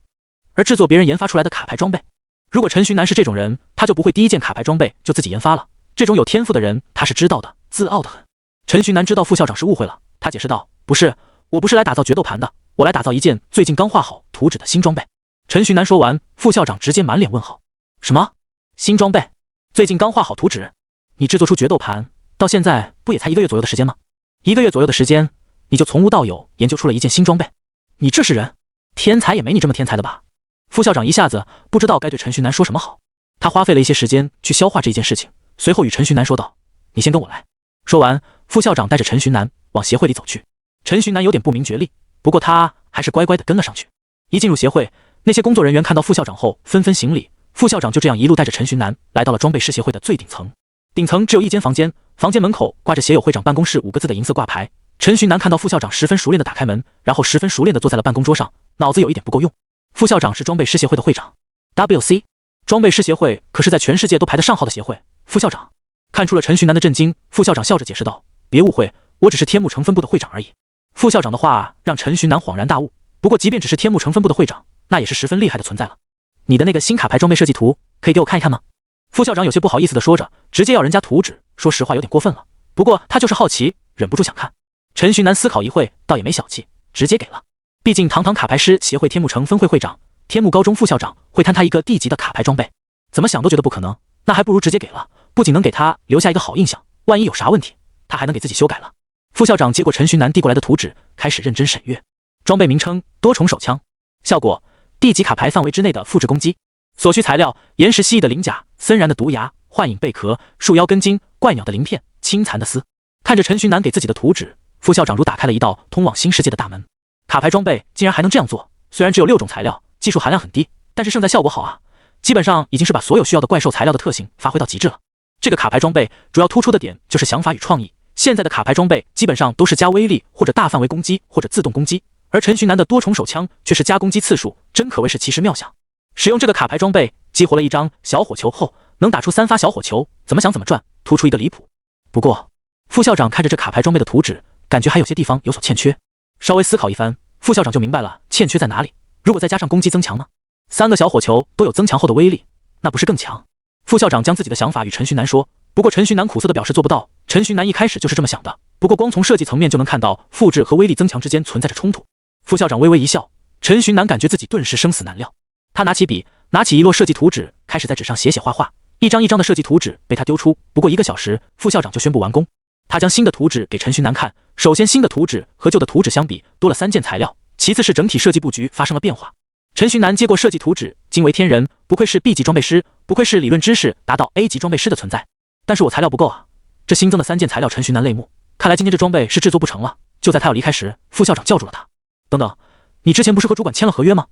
而制作别人研发出来的卡牌装备，如果陈寻南是这种人，他就不会第一件卡牌装备就自己研发了。这种有天赋的人，他是知道的，自傲得很。陈寻南知道副校长是误会了，他解释道：“不是，我不是来打造决斗盘的，我来打造一件最近刚画好图纸的新装备。”陈寻南说完，副校长直接满脸问号：“什么？新装备？最近刚画好图纸？你制作出决斗盘到现在不也才1个月左右的时间吗？1个月左右的时间，你就从无到有研究出了一件新装备，你这是人？天才也没你这么天才的吧？”副校长一下子不知道该对陈寻南说什么好，他花费了一些时间去消化这件事情，随后与陈寻南说道：“你先跟我来。”说完，副校长带着陈寻南往协会里走去。陈寻南有点不明觉厉，不过他还是乖乖地跟了上去。一进入协会，那些工作人员看到副校长后纷纷行礼，副校长就这样一路带着陈寻南来到了装备师协会的最顶层。顶层只有一间房间，房间门口挂着写有会长办公室5个字的银色挂牌。陈寻南看到副校长十分熟练地打开门，然后十分熟练地坐在了办公桌上，脑子有一点不够用。副校长是装备师协会的会长 WC， 装备师协会可是在全世界都排得上号的协会。副校长看出了陈寻南的震惊，副校长笑着解释道：“别误会，我只是天幕城分部的会长而已。”副校长的话让陈寻南恍然大悟，不过即便只是天幕城分部的会长，那也是十分厉害的存在了。你的那个新卡牌装备设计图可以给我看一看吗？副校长有些不好意思地说着，直接要人家图纸，说实话有点过分了，不过他就是好奇，忍不住想看。陈寻南思考一会，倒也没小气，直接给了。毕竟堂堂卡牌师协会天幕城分会会长，天幕高中副校长会贪他一个地级的卡牌装备，怎么想都觉得不可能，那还不如直接给了，不仅能给他留下一个好印象，万一有啥问题，他还能给自己修改了。副校长接过陈寻南递过来的图纸，开始认真审阅。装备名称：多重手枪，效果：地级卡牌范围之内的复制攻击，所需材料：岩石蜥蜴的鳞甲、森然的毒牙、幻影贝壳、树妖根茎、怪鸟的鳞片、青蚕的丝。看着陈寻南给自己的图纸，副校长如打开了一道通往新世界的大门。卡牌装备竟然还能这样做，虽然只有6种材料，技术含量很低，但是胜在效果好啊！基本上已经是把所有需要的怪兽材料的特性发挥到极致了。这个卡牌装备主要突出的点就是想法与创意。现在的卡牌装备基本上都是加威力或者大范围攻击或者自动攻击，而陈寻南的多重手枪却是加攻击次数，真可谓是奇思妙想。使用这个卡牌装备激活了一张小火球后，能打出3发小火球，怎么想怎么转，突出一个离谱。不过副校长看着这卡牌装备的图纸，感觉还有些地方有所欠缺。稍微思考一番，副校长就明白了欠缺在哪里。如果再加上攻击增强呢？3个小火球都有增强后的威力，那不是更强？副校长将自己的想法与陈寻南说，不过陈寻南苦涩地表示做不到。陈寻南一开始就是这么想的，不过光从设计层面就能看到复制和威力增强之间存在着冲突。副校长微微一笑，陈寻南感觉自己顿时生死难料。他拿起笔，拿起一摞设计图纸，开始在纸上写画画。一张一张的设计图纸被他丢出，不过1个小时，副校长就宣布完工。他将新的图纸给陈寻南看，首先新的图纸和旧的图纸相比多了3件材料，其次是整体设计布局发生了变化。陈寻南接过设计图纸，惊为天人，不愧是 B 级装备师，不愧是理论知识达到 A 级装备师的存在。但是我材料不够啊！这新增的3件材料，陈寻南泪目，看来今天这装备是制作不成了。就在他要离开时，副校长叫住了他：“等等，你之前不是和主管签了合约吗？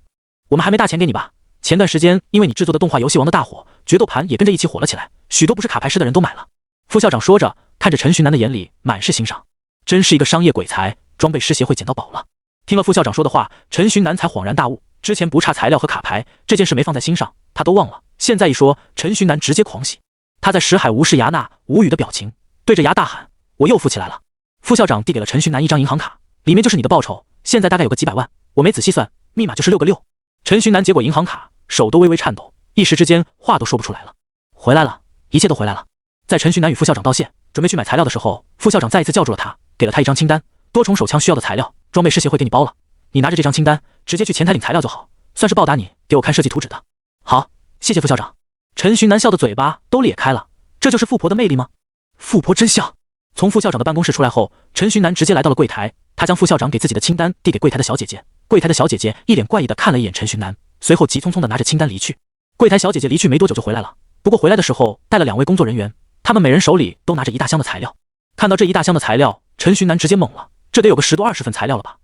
我们还没大钱给你吧？前段时间因为你制作的动画游戏王的大火，决斗盘也跟着一起火了起来，许多不是卡牌师的人都买了。”副校长说着，看着陈寻南的眼里满是欣赏，真是一个商业鬼才，装备师协会捡到宝了。听了副校长说的话，陈寻南才恍然大悟，之前不差材料和卡牌这件事没放在心上，他都忘了。现在一说，陈寻南直接狂喜。他在识海无视牙那无语的表情，对着牙大喊：“我又富起来了！”副校长递给了陈寻南一张银行卡，里面就是你的报酬，现在大概有个几百万，我没仔细算，密码就是6个6。陈寻南接过银行卡，手都微微颤抖，一时之间话都说不出来了。回来了，一切都回来了。在陈寻南与副校长道谢，准备去买材料的时候，副校长再一次叫住了他，给了他一张清单，多重手枪需要的材料，装备师协会给你包了，你拿着这张清单，直接去前台领材料就好，算是报答你给我看设计图纸的。好，谢谢副校长。陈寻南笑的嘴巴都咧开了，这就是富婆的魅力吗？富婆真香。从副校长的办公室出来后，陈寻南直接来到了柜台，他将副校长给自己的清单递给柜台的小姐姐。柜台的小姐姐一脸怪异的看了一眼陈寻南，随后急匆匆的拿着清单离去。柜台小姐姐离去没多久就回来了，不过回来的时候带了2位工作人员，他们每人手里都拿着一大箱的材料。看到这一大箱的材料，陈寻南直接懵了，这得有个10多20份材料了吧？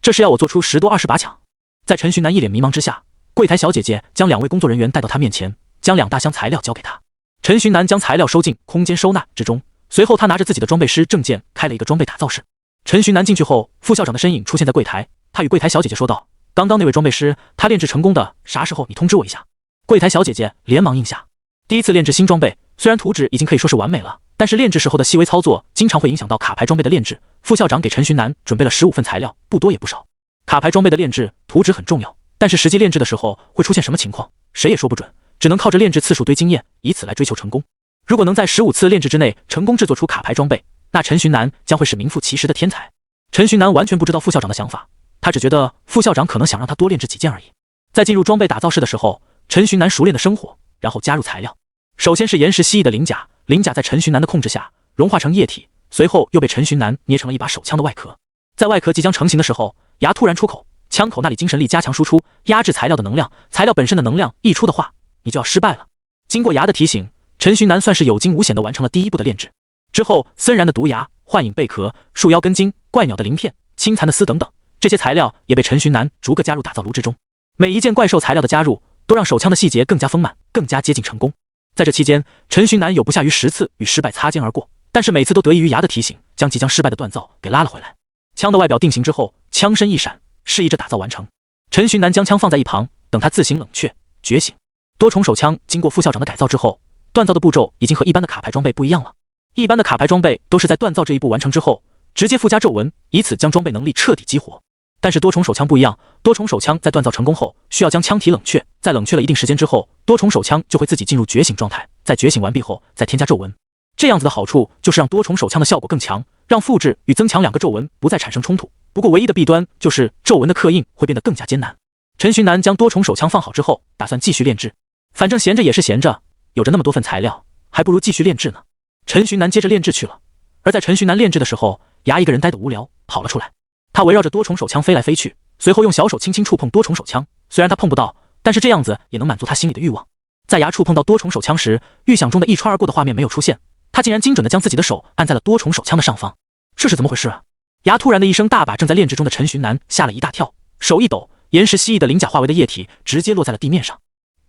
这是要我做出10多20把抢？在陈寻南一脸迷茫之下，柜台小姐姐将2位工作人员带到他面前，将2大箱材料交给他。陈寻南将材料收进空间收纳之中，随后他拿着自己的装备师证件开了一个装备打造室。陈寻南进去后，副校长的身影出现在柜台，他与柜台小姐姐说道：“刚刚那位装备师，他炼制成功的，啥时候你通知我一下。”柜台小姐姐连忙应下。第一次炼制新装备，虽然图纸已经可以说是完美了，但是炼制时候的细微操作经常会影响到卡牌装备的炼制。副校长给陈寻南准备了15份材料，不多也不少。卡牌装备的炼制，图纸很重要，但是实际炼制的时候会出现什么情况，谁也说不准，只能靠着炼制次数堆经验，以此来追求成功。如果能在15次炼制之内成功制作出卡牌装备，那陈寻南将会是名副其实的天才。陈寻南完全不知道副校长的想法，他只觉得副校长可能想让他多炼制几件而已。在进入装备打造室的时候，陈寻南熟练的生火，然后加入材料。首先是岩石蜥蜴的鳞甲，鳞甲在陈寻南的控制下融化成液体，随后又被陈寻南捏成了一把手枪的外壳。在外壳即将成型的时候，牙突然出口，枪口那里精神力加强输出，压制材料的能量，材料本身的能量溢出的话，你就要失败了。经过牙的提醒，陈寻南算是有惊无险地完成了第一步的炼制。之后，森然的毒牙、幻影贝壳、树妖根茎、怪鸟的鳞片、青蚕的丝等等，这些材料也被陈寻南逐个加入打造炉之中。每一件怪兽材料的加入，都让手枪的细节更加丰满，更加接近成功。在这期间，陈寻南有不下于10次与失败擦肩而过，但是每次都得益于牙的提醒，将即将失败的锻造给拉了回来。枪的外表定型之后，枪身一闪，示意着打造完成。陈寻南将枪放在一旁，等它自行冷却觉醒。多重手枪经过副校长的改造之后，锻造的步骤已经和一般的卡牌装备不一样了。一般的卡牌装备都是在锻造这一步完成之后，直接附加皱纹，以此将装备能力彻底激活。但是多重手枪不一样，多重手枪在锻造成功后，需要将枪体冷却，在冷却了一定时间之后，多重手枪就会自己进入觉醒状态，在觉醒完毕后再添加皱纹。这样子的好处就是让多重手枪的效果更强，让复制与增强2个皱纹不再产生冲突。不过唯一的弊端就是皱纹的刻印会变得更加艰难。陈寻南将多重手枪放好之后，打算继续炼制。反正闲着也是闲着，有着那么多份材料，还不如继续炼制呢。陈寻南接着炼制去了。而在陈寻南炼制的时候，牙一个人呆得无聊，跑了出来。他围绕着多重手枪飞来飞去，随后用小手轻轻触碰多重手枪。虽然他碰不到，但是这样子也能满足他心里的欲望。在牙触碰到多重手枪时，预想中的一穿而过的画面没有出现，他竟然精准地将自己的手按在了多重手枪的上方。这是怎么回事啊？牙突然的一声大把正在炼制中的陈寻南吓了一大跳，手一抖，岩石蜥蜴的鳞甲化为的液体直接落在了地面上。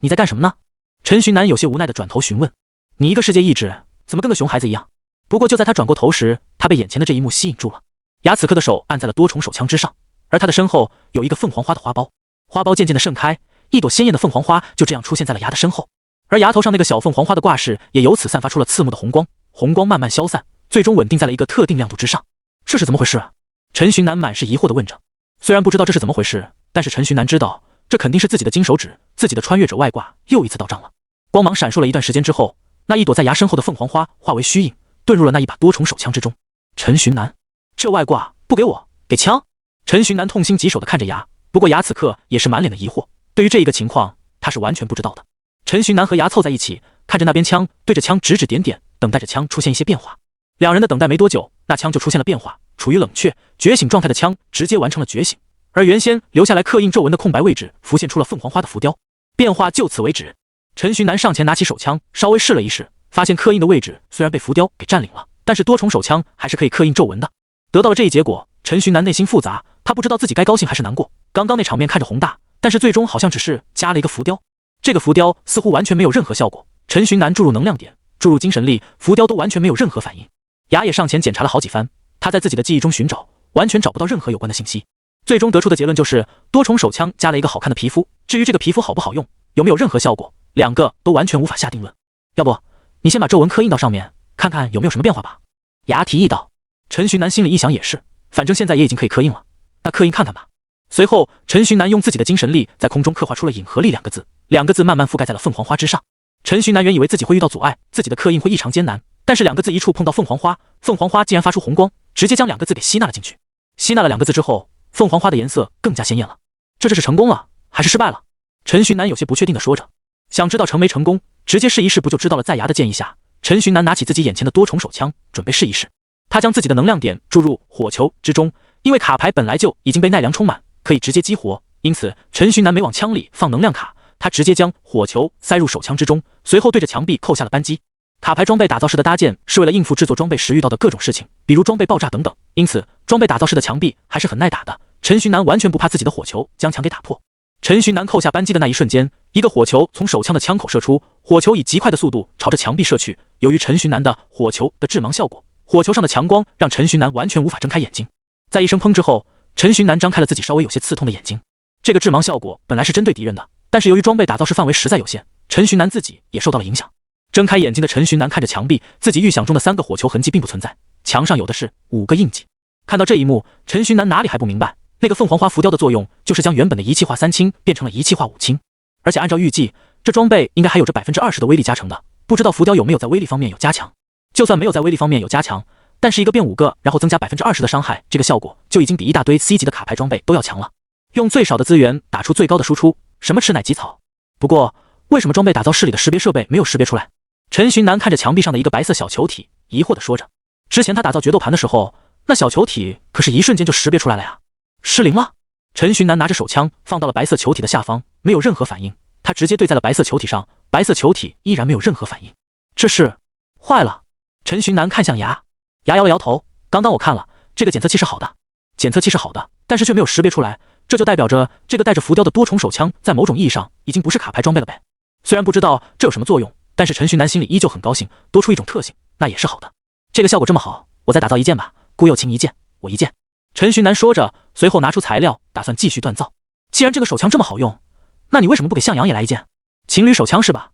你在干什么呢？陈寻南有些无奈地转头询问。你一个世界意志，怎么跟个熊孩子一样？不过就在他转过头时，他被眼前的这一幕吸引住了。牙此刻的手按在了多重手枪之上，而他的身后有一个凤凰花的花苞，花苞渐渐地盛开，一朵鲜艳的凤凰花就这样出现在了牙的身后，而牙头上那个小凤凰花的挂饰也由此散发出了刺目的红光，红光慢慢消散，最终稳定在了一个特定亮度之上。这是怎么回事啊？陈寻南满是疑惑地问着。虽然不知道这是怎么回事，但是陈寻南知道，这肯定是自己的金手指，自己的穿越者外挂又一次到账了。光芒闪烁了一段时间之后，那一朵在牙身后的凤凰花化为虚影，遁入了那一把多重手枪之中。陈寻南，这外挂不给我，给枪！陈寻南痛心疾首地看着牙，不过牙此刻也是满脸的疑惑，对于这一个情况，他是完全不知道的。陈寻南和牙凑在一起，看着那边枪，对着枪指指点点，等待着枪出现一些变化。两人的等待没多久，那枪就出现了变化，处于冷却觉醒状态的枪直接完成了觉醒，而原先留下来刻印皱纹的空白位置浮现出了凤凰花的浮雕。变化就此为止。陈寻南上前拿起手枪，稍微试了一试，发现刻印的位置虽然被浮雕给占领了，但是多重手枪还是可以刻印皱纹的。得到了这一结果，陈寻南内心复杂，他不知道自己该高兴还是难过。刚刚那场面看着宏大，但是最终好像只是加了一个浮雕，这个浮雕似乎完全没有任何效果。陈寻南注入能量点，注入精神力，浮雕都完全没有任何反应。牙也上前检查了好几番，他在自己的记忆中寻找，完全找不到任何有关的信息。最终得出的结论就是多重手枪加了一个好看的皮肤，至于这个皮肤好不好用，有没有任何效果，两个都完全无法下定论。要不你先把皱纹刻印到上面，看看有没有什么变化吧。牙提议道。陈寻南心里一想也是，反正现在也已经可以刻印了，那刻印看看吧。随后陈寻南用自己的精神力在空中刻画出了引合力两个字，两个字慢慢覆盖在了凤凰花之上。陈寻南原以为自己会遇到阻碍，自己的刻印会异常艰难，但是两个字一触碰到凤凰花，凤凰花竟然发出红光，直接将两个字给吸纳了进去。吸纳了两个字之后，凤凰花的颜色更加鲜艳了。这是成功了还是失败了？陈寻南有些不确定地说着。想知道成没成功，直接试一试不就知道了。在牙的建议下，陈寻南拿起自己眼前的多重手枪，准备试一试。他将自己的能量点注入火球之中，因为卡牌本来就已经被奈良充满，可以直接激活，因此陈寻南没往枪里放能量卡，他直接将火球塞入手枪之中，随后对着墙壁扣下了扳机。卡牌装备打造师的搭建是为了应付制作装备时遇到的各种事情，比如装备爆炸等等，因此装备打造师的墙壁还是很耐打的。陈寻南完全不怕自己的火球将墙给打破。陈寻南扣下扳机的那一瞬间，一个火球从手枪的枪口射出，火球以极快的速度朝着墙壁射去。由于陈寻南的火球的致盲效果，火球上的强光让陈寻南完全无法睁开眼睛。在一声砰之后，陈寻南张开了自己稍微有些刺痛的眼睛。这个致盲效果本来是针对敌人的，但是由于装备打造师范围实在有限，陈寻南自己也受到了影响。睁开眼睛的陈寻南看着墙壁，自己预想中的3个火球痕迹并不存在，墙上有的是5个印记。看到这一幕，陈寻南哪里还不明白，那个凤凰花浮雕的作用就是将原本的一气化3清变成了一气化5清，而且按照预计，这装备应该还有着20%的威力加成的，不知道浮雕有没有在威力方面有加强。就算没有在威力方面有加强，但是一个变5个，然后增加20%的伤害，这个效果就已经比一大堆 C 级的卡牌装备都要强了。用最少的资源打出最高的输出，什么吃奶及草。不过，为什么装备打造室里的识别设备没有识别出来？陈寻南看着墙壁上的一个白色小球体，疑惑地说着。之前他打造决斗盘的时候，那小球体可是一瞬间就识别出来了呀。失灵了。陈寻南拿着手枪放到了白色球体的下方，没有任何反应。他直接对在了白色球体上，白色球体依然没有任何反应。这是坏了。陈寻南看向牙，牙摇了摇头。刚刚我看了，这个检测器是好的，检测器是好的，但是却没有识别出来，这就代表着这个带着浮雕的多重手枪在某种意义上已经不是卡牌装备了呗。虽然不知道这有什么作用，但是陈寻南心里依旧很高兴，多出一种特性，那也是好的。这个效果这么好，我再打造一件吧，古有情一件，我一件。陈寻南说着，随后拿出材料，打算继续锻造。既然这个手枪这么好用，那你为什么不给向阳也来一件？情侣手枪是吧？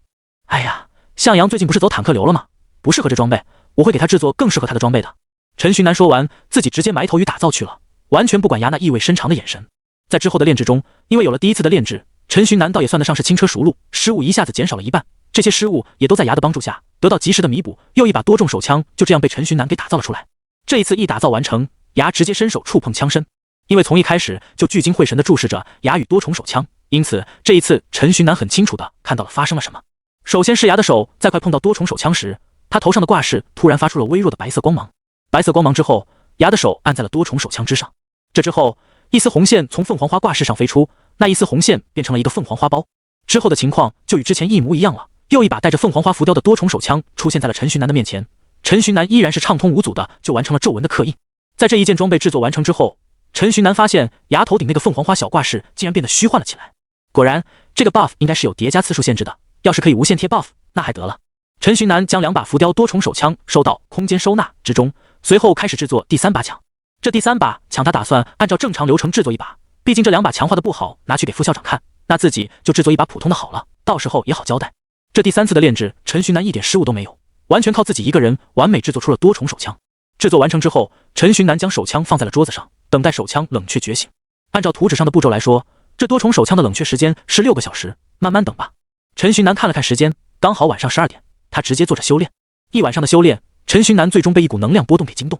哎呀，向阳最近不是走坦克流了吗？不适合这装备，我会给他制作更适合他的装备的。陈寻南说完，自己直接埋头于打造去了，完全不管牙那意味深长的眼神。在之后的炼制中，因为有了第一次的炼制，陈寻南倒也算得上是轻车熟路，失误一下子减少了一半。这些失误也都在牙的帮助下得到及时的弥补，又一把多重手枪就这样被陈寻南给打造了出来。这一次一打造完成，牙直接伸手触碰枪身，因为从一开始就聚精会神地注视着牙与多重手枪，因此这一次陈寻南很清楚地看到了发生了什么。首先是牙的手在快碰到多重手枪时，他头上的挂饰突然发出了微弱的白色光芒，白色光芒之后，牙的手按在了多重手枪之上。这之后，一丝红线从凤凰花挂饰上飞出，那一丝红线变成了一个凤凰花苞，之后的情况就与之前一模一样了，又一把带着凤凰花浮雕的多重手枪出现在了陈寻南的面前。陈寻南依然是畅通无阻的就完成了皱纹的刻印。在这一件装备制作完成之后，陈寻南发现牙头顶那个凤凰花小挂饰竟然变得虚幻了起来。果然，这个 buff 应该是有叠加次数限制的，要是可以无限贴 buff， 那还得了。陈寻南将2把浮雕多重手枪收到空间收纳之中，随后开始制作第3把枪。这第3把枪他打算按照正常流程制作一把，毕竟这2把强化的不好拿去给副校长看，那自己就制作一把普通的好了，到时候也好交代。这第3次的炼制，陈寻南一点失误都没有，完全靠自己一个人完美制作出了多重手枪。制作完成之后，陈寻南将手枪放在了桌子上，等待手枪冷却觉醒。按照图纸上的步骤来说，这多重手枪的冷却时间是6个小时，慢慢等吧。陈寻南看了看时间，刚好晚上12点，他直接坐着修炼。一晚上的修炼，陈寻南最终被一股能量波动给惊动。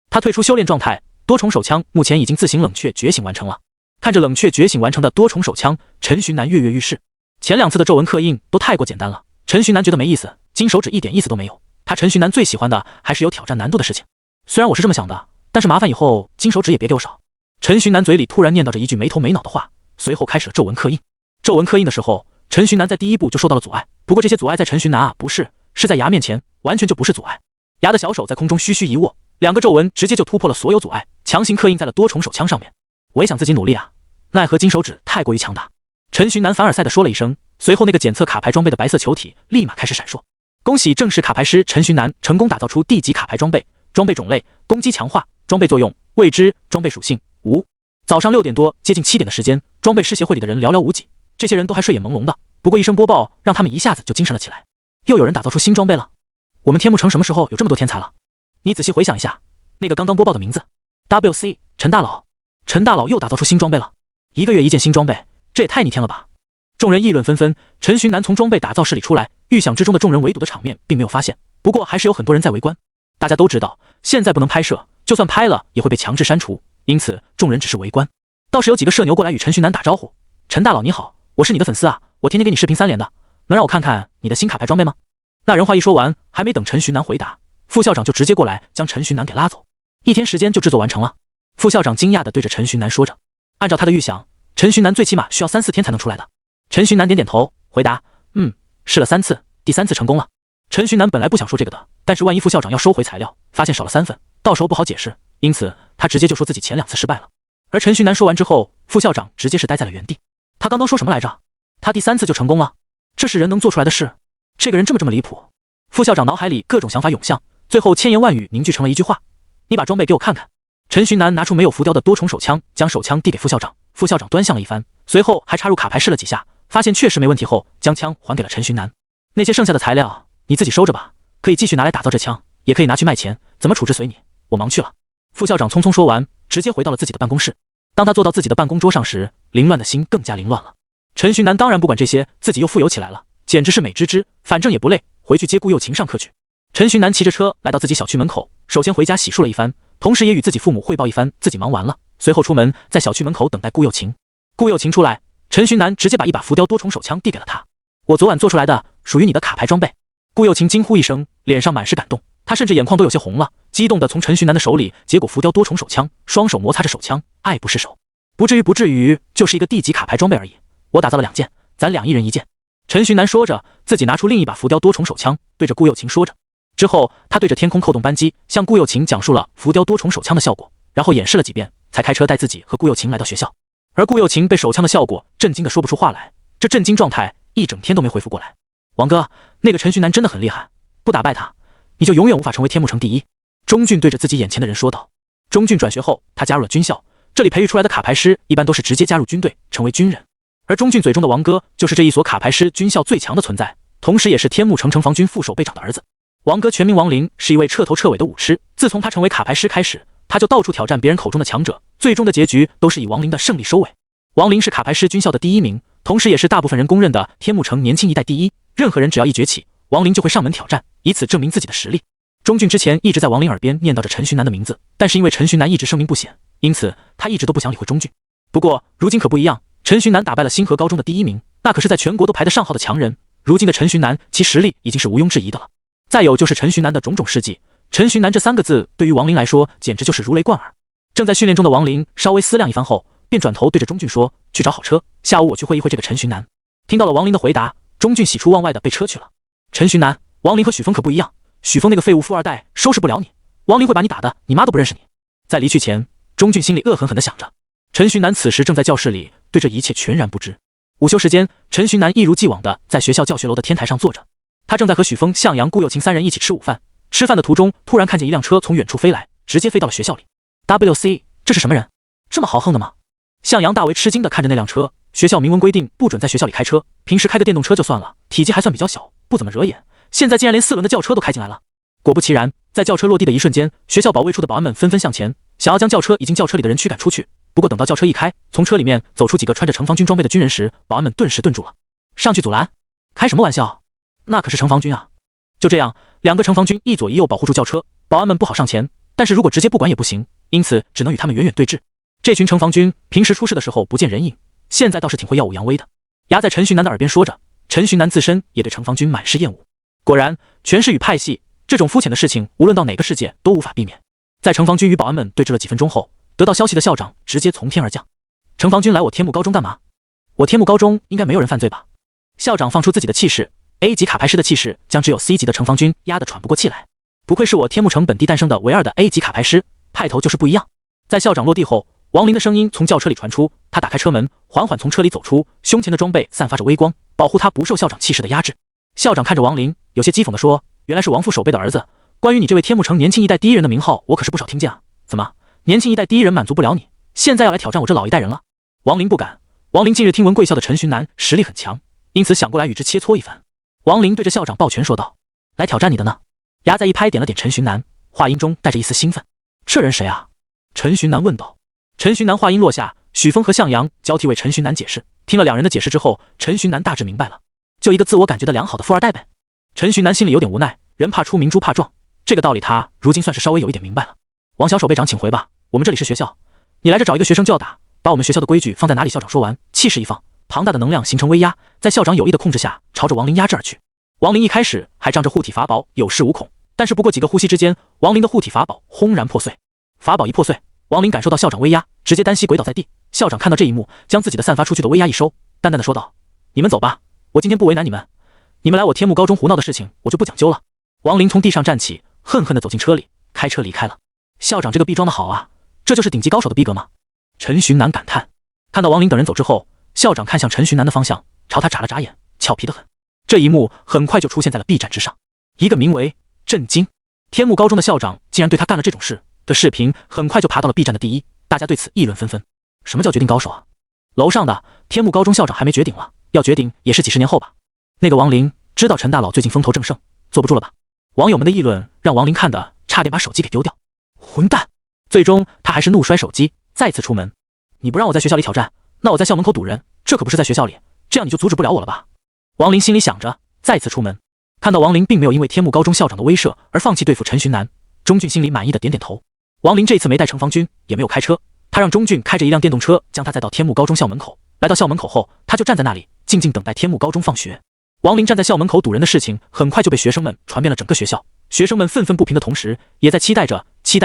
他退出修炼状态，多重手枪目前已经自行冷却觉醒完成了。看着冷却觉醒完成的多重手枪，陈寻南跃跃欲试。前2次的皱纹刻印都太过简单了，陈寻南觉得没意思，金手指一点意思都没有。他陈寻南最喜欢的还是有挑战难度的事情。虽然我是这么想的，但是麻烦以后金手指也别给我少。陈寻南嘴里突然念叨着一句没头没脑的话，随后开始了皱纹刻印。皱纹刻印的时候，陈寻南在第一步就受到了阻碍，不过这些阻碍在陈寻南是在牙面前，完全就不是阻碍。牙的小手在空中虚一握，2个皱纹直接就突破了所有阻碍，强行刻印在了多重手枪上面。我也想自己努力啊，奈何金手指太过于强大。陈寻南凡尔赛地说了一声，随后那个检测卡牌装备的白色球体立马开始闪烁。恭喜正式卡牌师陈寻南成功打造出地级卡牌装备，装备种类攻击强化，装备作用未知，装备属性无。早上6点多接近7点的时间，装备师协会里的人寥寥无几，这些人都还睡眼朦胧的，不过一声播报让他们一下子就精神了起来。又有人打造出新装备了，我们天幕城什么时候有这么多天才了？你仔细回想一下，那个刚刚播报的名字 WC 陈大佬，陈大佬又打造出新装备了，1个月一件新装备，这也太逆天了吧！众人议论纷纷。陈寻南从装备打造室里出来，预想之中的众人围堵的场面并没有发现，不过还是有很多人在围观。大家都知道现在不能拍摄，就算拍了也会被强制删除，因此众人只是围观。倒是有几个社牛过来与陈寻南打招呼，陈大佬你好，我是你的粉丝啊，我天天给你视频3连的，能让我看看你的新卡牌装备吗？那人话一说完，还没等陈寻南回答，副校长就直接过来将陈寻南给拉走。1天时间就制作完成了。副校长惊讶地对着陈寻南说着，按照他的预想，陈寻南最起码需要3、4天才能出来的。陈寻南点点头回答，试了3次，第3次成功了。陈寻南本来不想说这个的，但是万一副校长要收回材料，发现少了3份，到时候不好解释，因此他直接就说自己前2次失败了。而陈寻南说完之后，副校长直接是呆在了原地。他刚刚说什么来着？他第3次就成功了？这是人能做出来的事？这个人这么离谱？副校长脑海里各种想法涌向，最后千言万语凝聚成了一句话：你把装备给我看看。陈寻南拿出没有浮雕的多重手枪，将手枪递给副校长，副校长端详了一番，随后还插入卡牌试了几下，发现确实没问题后，将枪还给了陈寻南。那些剩下的材料你自己收着吧，可以继续拿来打造这枪，也可以拿去卖钱，怎么处置随你，我忙去了。副校长匆匆说完，直接回到了自己的办公室。当他坐到自己的办公桌上时，凌乱的心更加凌乱了。陈寻南当然不管这些，自己又富有起来了，简直是美滋滋，反正也不累，回去接顾幼晴上课去。陈寻南骑着车来到自己小区门口，首先回家洗漱了一番，同时也与自己父母汇报一番自己忙完了，随后出门，在小区门口等待顾幼晴。顾幼晴出来，陈寻南直接把一把浮雕多重手枪递给了他。我昨晚做出来的，属于你的卡牌装备。顾幼晴惊呼一声，脸上满是感动，她甚至眼眶都有些红了，激动地从陈寻南的手里接过浮雕多重手枪，双手摩擦着手枪，爱不释手。不至于，就是一个地级卡牌装备而已，我打造了2件，咱俩一人1件。陈寻南说着，自己拿出另一把浮雕多重手枪，对着顾幼晴说着。之后他对着天空扣动扳机，向顾幼晴讲述了浮雕多重手枪的效果，然后演示了几遍，才开车带自己和顾幼晴来到学校。而顾幼晴被手枪的效果震惊得说不出话来，这震惊状态一整天都没恢复过来。王哥，那个陈寻南真的很厉害，不打败他，你就永远无法成为天幕城第一。钟俊对着自己眼前的人说道。钟俊转学后，他加入了军校，这里培育出来的卡牌师一般都是直接加入军队，成为军人。而钟俊嘴中的王哥，就是这一所卡牌师军校最强的存在，同时也是天幕城城防军副守备长的儿子。王哥全名王林，是一位彻头彻尾的武痴。自从他成为卡牌师开始，他就到处挑战别人口中的强者，最终的结局都是以王林的胜利收尾。王林是卡牌师军校的第1名，同时也是大部分人公认的天幕城年轻一代第一。任何人只要一崛起，王林就会上门挑战，以此证明自己的实力。钟俊之前一直在王林耳边念叨着陈寻南的名字，但是因为陈寻南一直声名不显，因此他一直都不想理会钟俊。不过如今可不一样，陈寻南打败了星河高中的第1名，那可是在全国都排得上号的强人。如今的陈寻南，其实力已经是毋庸置疑的了。再有就是陈寻南的种种事迹，陈寻南这3个字对于王林来说简直就是如雷贯耳。正在训练中的王林稍微思量一番后，便转头对着钟俊说：去找好车，下午我去会一会这个陈寻南。听到了王林的回答，钟俊喜出望外的被撤去了。陈寻南，王林和许峰可不一样，许峰那个废物富二代收拾不了你，王林会把你打的你妈都不认识你。在离去前，钟俊心里恶狠狠地想着。陈寻南此时正在教室里，对这一切全然不知。午休时间，陈寻南一如既往的在学校教学楼的天台上坐着，他正在和许峰、向阳、顾有情三人一起吃午饭。吃饭的途中，突然看见一辆车从远处飞来，直接飞到了学校里。WC， 这是什么人？这么豪横的吗？向阳大为吃惊的看着那辆车。学校明文规定不准在学校里开车，平时开个电动车就算了，体积还算比较小，不怎么惹眼。现在竟然连4轮的轿车都开进来了。果不其然，在轿车落地的一瞬间，学校保卫处的保安们纷纷向前，想要将轿车里的人驱赶出去。不过等到轿车一开，从车里面走出几个穿着城防军装备的军人时，保安们顿时顿住了。上去阻拦？开什么玩笑？那可是城防军啊！就这样，2个城防军一左一右保护住轿车，保安们不好上前，但是如果直接不管也不行，因此只能与他们远远对峙。这群城防军平时出事的时候不见人影，现在倒是挺会耀武扬威的。压在陈寻南的耳边说着，陈寻南自身也对城防军满是厌恶。果然，权势与派系这种肤浅的事情，无论到哪个世界都无法避免。在城防军与保安们对峙了几分钟后，得到消息的校长直接从天而降。城防军来我天幕高中干嘛？我天幕高中应该没有人犯罪吧？校长放出自己的气势 ，A 级卡牌师的气势将只有 C 级的城防军压得喘不过气来。不愧是我天幕城本地诞生的唯二的 A 级卡牌师，派头就是不一样。在校长落地后，王林的声音从轿车里传出，他打开车门，缓缓从车里走出，胸前的装备散发着微光，保护他不受校长气势的压制。校长看着王林，有些讥讽地说：“原来是王父守备的儿子，关于你这位天幕城年轻一代第一人的名号，我可是不少听见啊。怎么，年轻一代第一人满足不了你，现在要来挑战我这老一代人了？”王林不敢。王林近日听闻贵校的陈寻南实力很强，因此想过来与之切磋一番。王林对着校长抱拳说道：“来挑战你的呢？”牙在一拍点了点陈寻南，话音中带着一丝兴奋：“这人谁啊？”陈寻南问道。陈寻南话音落下，许峰和向阳交替为陈寻南解释。听了2人的解释之后，陈寻南大致明白了，就一个自我感觉的良好的富二代呗。陈寻南心里有点无奈，人怕出名猪怕壮，这个道理他如今算是稍微有一点明白了。王小守备长请回吧，我们这里是学校，你来这找一个学生就要打，把我们学校的规矩放在哪里？校长说完，气势一放，庞大的能量形成威压，在校长有意的控制下，朝着王林压制而去。王林一开始还仗着护体法宝有恃无恐，但是不过几个呼吸之间，王林的护体法宝轰然破碎。法宝一破碎，王林感受到校长威压，直接单膝跪倒在地。校长看到这一幕，将自己的散发出去的威压一收，淡淡的说道：“你们走吧，我今天不为难你们。你们来我天幕高中胡闹的事情，我就不讲究了。”王林从地上站起，恨恨的走进车里，开车离开了。校长这个逼装的好啊，这就是顶级高手的逼格吗？陈寻南感叹。看到王林等人走之后，校长看向陈寻南的方向，朝他眨了眨眼，俏皮得很。这一幕很快就出现在了 B 站之上，一个名为“震惊天幕高中的校长竟然对他干了这种事”的视频很快就爬到了 B 站的第一，大家对此议论纷纷。什么叫决定高手啊？楼上的天幕高中校长还没绝顶了，要绝顶也是几十年后吧。那个王林知道陈大佬最近风头正盛，坐不住了吧？网友们的议论让王林看的差点把手机给丢掉。混蛋！最终他还是怒摔手机，再次出门。你不让我在学校里挑战，那我在校门口堵人，这可不是在学校里，这样你就阻止不了我了吧？王林心里想着，再次出门。看到王林并没有因为天幕高中校长的威慑而放弃对付陈寻南，钟俊心里满意的点点头。王林这次没带城防军，也没有开车，他让钟俊开着一辆电动车将他载到天幕高中校门口。来到校门口后，他就站在那里静静等待天幕高中放学。王林站在校门口堵人的事情很快就被学生们传遍了整个学校，学生们愤愤不平的同时，也在期待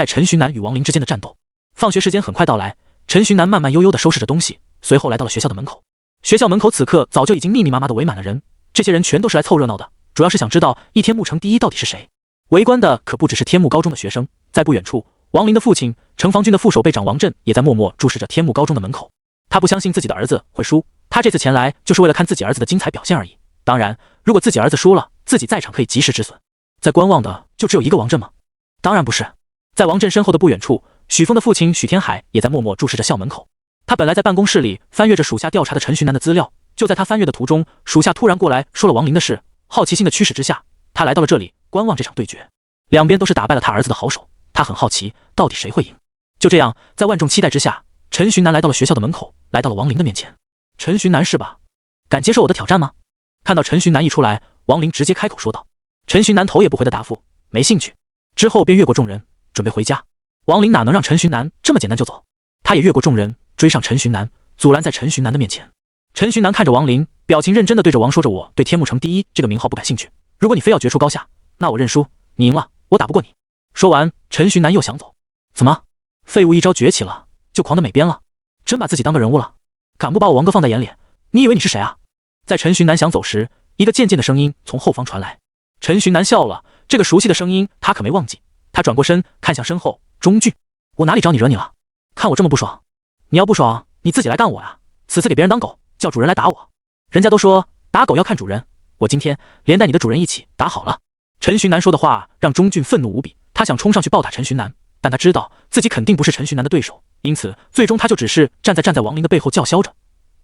陈寻南与王林之间的战斗。放学时间很快到来，陈寻南慢慢悠悠地收拾着东西，随后来到了学校的门口。学校门口此刻早就已经密密麻麻地围满了人，这些人全都是来凑热闹的，主要是想知道一天幕城第一到底是谁。围观的可不只是天幕高中的学生，在不远处，王林的父亲城防军的副守备长王震也在默默注视着天幕高中的门口。他不相信自己的儿子会输，他这次前来就是为了看自己儿子的精彩表现而已。当然，如果自己儿子输了，自己在场可以及时止损。在观望的就只有一个王震吗？当然不是。在王震身后的不远处，许峰的父亲许天海也在默默注视着校门口。他本来在办公室里翻阅着属下调查的陈寻南的资料，就在他翻阅的途中，属下突然过来说了王林的事。好奇心的驱使之下，他来到了这里观望这场对决。两边都是打败了他儿子的好手，他很好奇到底谁会赢。就这样，在万众期待之下，陈寻南来到了学校的门口，来到了王林的面前。陈寻南是吧？敢接受我的挑战吗？看到陈寻南一出来，王林直接开口说道。陈寻南头也不回的答复，没兴趣。之后便越过众人，准备回家。王林哪能让陈寻南这么简单就走？他也越过众人，追上陈寻南，阻拦在陈寻南的面前。陈寻南看着王林，表情认真的对着王说着：“我对天幕城第一这个名号不感兴趣，如果你非要决出高下，那我认输，你赢了，我打不过你。”说完，陈寻南又想走。怎么，废物一招崛起了，就狂得美编了？真把自己当个人物了？敢不把我王哥放在眼里？你以为你是谁啊？在陈寻南想走时，一个渐渐的声音从后方传来。陈寻南笑了，这个熟悉的声音他可没忘记。他转过身看向身后，钟俊，我哪里招你惹你了？看我这么不爽，你要不爽你自己来干我呀！此次给别人当狗，叫主人来打我。人家都说打狗要看主人，我今天连带你的主人一起打好了。陈寻南说的话让钟俊愤怒无比，他想冲上去暴打陈寻南，但他知道自己肯定不是陈寻南的对手，因此最终他就只是站在王林的背后叫嚣着，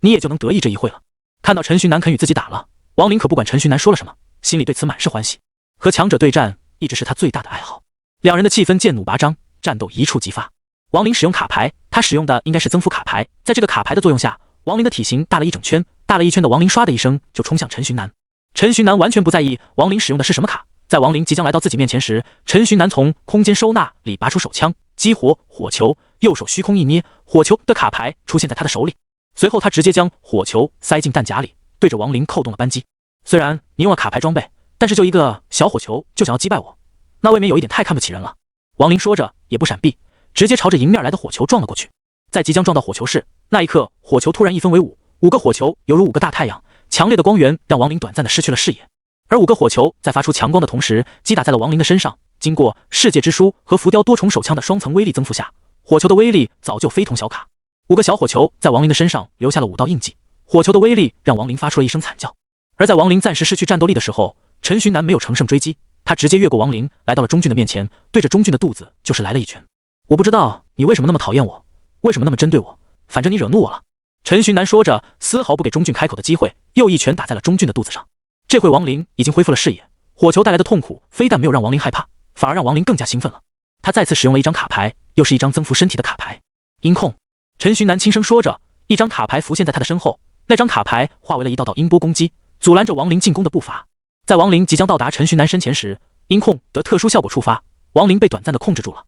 你也就能得意这一会了。看到陈寻南肯与自己打了，王林可不管陈寻南说了什么，心里对此满是欢喜。和强者对战一直是他最大的爱好，两人的气氛剑弩拔张，战斗一触即发。王林使用卡牌，他使用的应该是增幅卡牌，在这个卡牌的作用下，王林的体型大了一整圈，大了一圈的王林唰的一声就冲向陈寻南。陈寻南完全不在意王林使用的是什么卡，在王林即将来到自己面前时，陈寻南从空间收纳里拔出手枪，激活火球，右手虚空一捏，火球的卡牌出现在他的手里。随后他直接将火球塞进弹夹里，对着王林扣动了扳机。虽然你用了卡牌装备，但是就一个小火球就想要击败我，那未免有一点太看不起人了。王林说着也不闪避，直接朝着迎面来的火球撞了过去。在即将撞到火球时，那一刻火球突然一分为五个火球犹如5个大太阳，强烈的光源让王林短暂的失去了视野。而5个火球在发出强光的同时击打在了王林的身上，经过世界之书和浮雕多重手枪的双层威力增幅下，火球的威力早就非同小卡。5个小火球在王林的身上留下了5道印记，火球的威力让王林发出了一声惨叫。而在王林暂时失去战斗力的时候，陈寻南没有乘胜追击，他直接越过王林来到了钟俊的面前，对着钟俊的肚子就是来了一拳。我不知道你为什么那么讨厌我，为什么那么针对我，反正你惹怒我了。陈寻南说着，丝毫不给钟俊开口的机会，又一拳打在了钟俊的肚子上。这回王林已经恢复了视野，火球带来的痛苦非但没有让王林害怕，反而让王林更加兴奋了。他再次使用了一张卡牌，又是一张增幅身体的卡牌。音控，陈寻南轻声说着，一张卡牌浮现在他的身后，那张卡牌化为了一道道音波攻击，阻拦着王林进攻的步伐。在王林即将到达陈寻南身前时，音控的特殊效果触发，王林被短暂的控制住了。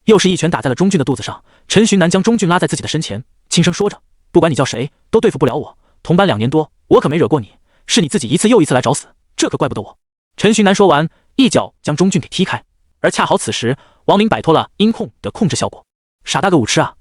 又是一拳打在了钟俊的肚子上，陈寻南将钟俊拉在自己的身前，轻声说着，不管你叫谁都对付不了我，同班2年多，我可没惹过你，是你自己一次又一次来找死，这可怪不得我。陈寻南说完，一脚将钟俊给踢开，而恰好此时王林摆脱了音控的控制效果。傻大个舞痴啊，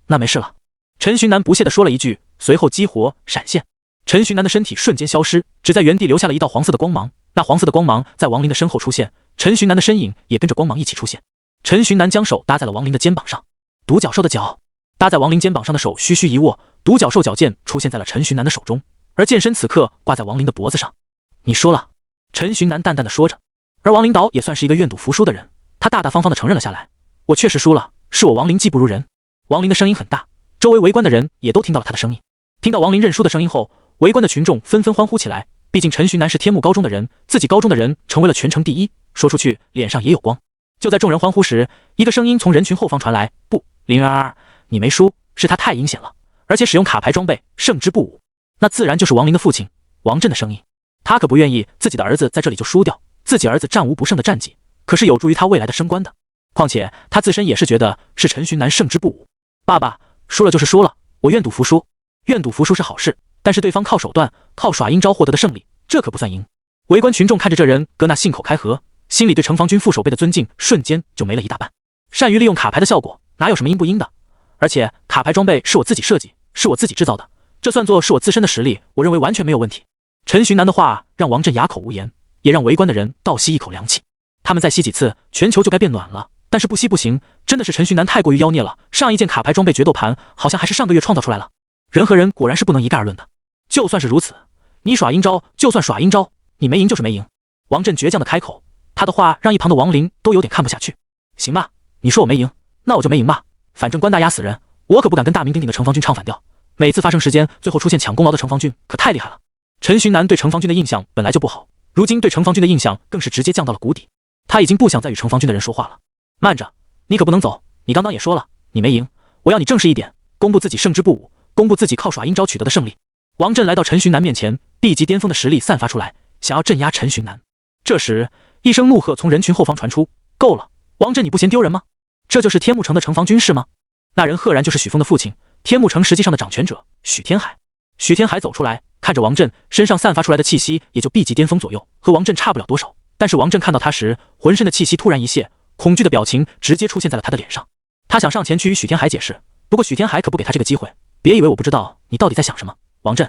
那没事了。陈寻南不屑地说了一句，随后激活闪现，陈寻南的身体瞬间消失，只在原地留下了一道黄色的光芒。那黄色的光芒在王林的身后出现，陈寻南的身影也跟着光芒一起出现。陈寻南将手搭在了王林的肩膀上，独角兽的脚。搭在王林肩膀上的手虚虚一握，独角兽脚剑出现在了陈寻南的手中，而剑身此刻挂在王林的脖子上。你输了，陈寻南淡淡的说着。而王领导也算是一个愿赌服输的人，他大大方方的承认了下来，我确实输了，是我王林技不如人。王林的声音很大，周围围观的人也都听到了他的声音。听到王林认输的声音后，围观的群众纷纷欢呼起来，毕竟陈寻南是天幕高中的人，自己高中的人成为了全城第一，说出去脸上也有光。就在众人欢呼时，一个声音从人群后方传来，不，林媛儿，你没输，是他太阴险了，而且使用卡牌装备胜之不武。那自然就是王林的父亲王震的声音，他可不愿意自己的儿子在这里就输掉，自己儿子战无不胜的战绩可是有助于他未来的升官的，况且他自身也是觉得是陈寻南胜之不武。爸爸，输了就是输了，我愿赌服输，愿赌服输是好事，但是对方靠手段靠耍阴招获得的胜利，这可不算赢。围观群众看着这人哥那信口开河，心里对城防军副守备的尊敬瞬间就没了一大半。善于利用卡牌的效果，哪有什么赢不赢的？而且卡牌装备是我自己设计，是我自己制造的，这算作是我自身的实力，我认为完全没有问题。陈寻南的话让王震哑口无言，也让围观的人倒吸一口凉气。他们再吸几次，全球就该变暖了，但是不吸不行，真的是陈寻南太过于妖孽了。上一件卡牌装备决斗盘好像还是上个月创造出来了。人和人果然是不能一概而论的。就算是如此，你耍阴招就算耍阴招，你没赢就是没赢。王震倔强的开口，他的话让一旁的王林都有点看不下去。行吧，你说我没赢，那我就没赢吧，反正官大压死人，我可不敢跟大名鼎鼎的城防军唱反调。每次发生时间最后出现抢功劳的城防军可太厉害了。陈寻南对城防军的印象本来就不好，如今对城防军的印象更是直接降到了谷底。他已经不想再与城防军的人说话了。慢着，你可不能走，你刚刚也说了你没赢，我要你正式一点，公布自己胜之不武，公布自己靠耍阴招取得的胜利。王震来到陈寻南面前，B级巅峰的实力散发出来，想要镇压陈寻南。这时一声怒喝从人群后方传出，够了，王震你不嫌丢人吗？这就是天幕城的城防军是吗？那人赫然就是许峰的父亲，天幕城实际上的掌权者许天海。许天海走出来，看着王震，身上散发出来的气息也就 B 级巅峰左右，和王震差不了多少。但是王震看到他时，浑身的气息突然一泄，恐惧的表情直接出现在了他的脸上。他想上前去与许天海解释，不过许天海可不给他这个机会。别以为我不知道你到底在想什么，王震，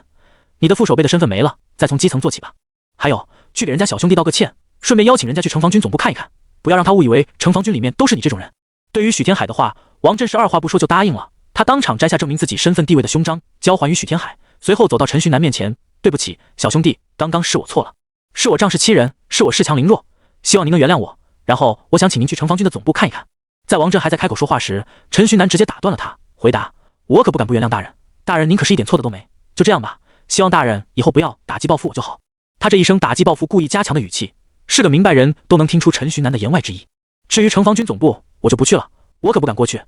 你的副手辈的身份没了，再从基层做起吧。还有，去给人家小兄弟道个歉，顺便邀请人家去城防军总部看一看，不要让他误以为城防军里面都是你这种人。对于许天海的话，王震是二话不说就答应了。他当场摘下证明自己身份地位的胸章，交还于许天海，随后走到陈徐南面前，对不起，小兄弟，刚刚是我错了，是我仗势欺人，是我恃强凌弱，希望您能原谅我。然后我想请您去城防军的总部看一看。在王震还在开口说话时，陈徐南直接打断了他，回答：我可不敢不原谅大人，大人您可是一点错的都没，就这样吧，希望大人以后不要打击报复我就好。他这一声打击报复故意加强的语气，是个明白人都能听出陈徐南的言外之意。至于城防军总部，我就不去了，我可不敢过去，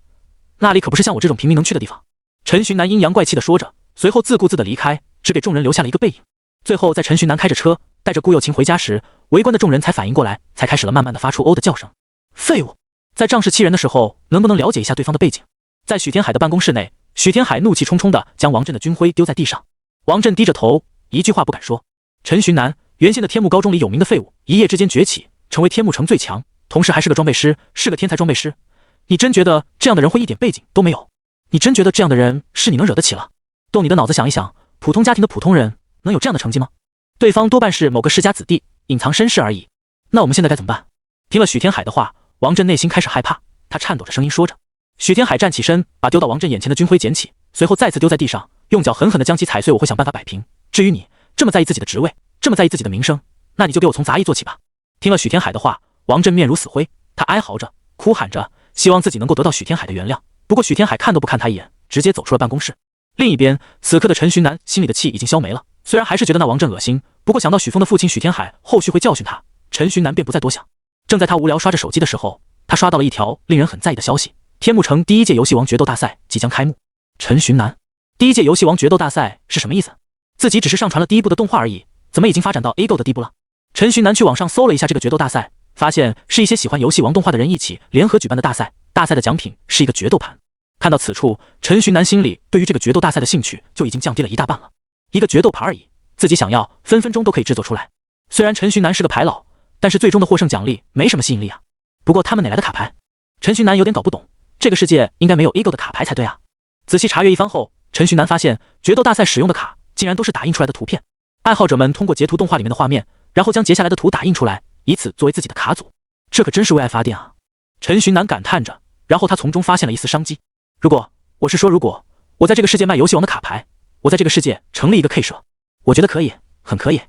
那里可不是像我这种平民能去的地方。陈徐南阴阳怪气地说着，随后自顾自地离开，只给众人留下了一个背影。最后在陈徐南开着车带着顾又晴回家时，围观的众人才反应过来，才开始了慢慢地发出哦的叫声。废物，在仗势欺人的时候，能不能了解一下对方的背景？在许天海的办公室内，许天海怒气冲冲地将王震的军徽丢在地上。王震低着头，一句话不敢说。陈徐南，原先的天幕高中里有名的废物，一夜之间崛起，成为天幕城最强，同时还是个装备师，是个天才装备师。你真觉得这样的人会一点背景都没有？你真觉得这样的人是你能惹得起了？动你的脑子想一想，普通家庭的普通人能有这样的成绩吗？对方多半是某个世家子弟，隐藏身世而已。那我们现在该怎么办？听了许天海的话，王震内心开始害怕，他颤抖着声音说着。许天海站起身，把丢到王震眼前的军徽捡起，随后再次丢在地上，用脚狠狠地将其踩碎。我会想办法摆平。至于你这么在意自己的职位，这么在意自己的名声，那你就给我从杂役做起吧。听了许天海的话，王震面如死灰，他哀嚎着，哭喊着，希望自己能够得到许天海的原谅。不过许天海看都不看他一眼，直接走出了办公室。另一边，此刻的陈徐南心里的气已经消没了，虽然还是觉得那王震恶心，不过想到许峰的父亲许天海后续会教训他，陈徐南便不再多想。正在他无聊刷着手机的时候，他刷到了一条令人很在意的消息：天幕城第一届游戏王决斗大赛即将开幕。陈徐南，第一届游戏王决斗大赛是什么意思？自己只是上传了第一部的动画而已，怎么已经发展到 A 购的地步了？陈徐南去网上搜了一下这个决斗大赛，发现是一些喜欢游戏王动画的人一起联合举办的大赛，大赛的奖品是一个决斗盘。看到此处，陈徐南心里对于这个决斗大赛的兴趣就已经降低了一大半了。一个决斗盘而已，自己想要分分钟都可以制作出来。虽然陈徐南是个牌老，但是最终的获胜奖励没什么吸引力啊。不过他们哪来的卡牌？陈徐南有点搞不懂，这个世界应该没有 A 购的卡牌才对啊。仔细查阅一番后，陈徐南发现决斗大赛使用的卡竟然都是打印出来的图片，爱好者们通过截图动画里面的画面，然后将截下来的图打印出来，以此作为自己的卡组。这可真是为爱发电啊！陈徐南感叹着，然后他从中发现了一丝商机。如果我在这个世界卖游戏王的卡牌，我在这个世界成立一个 K 社，我觉得可以，很可以。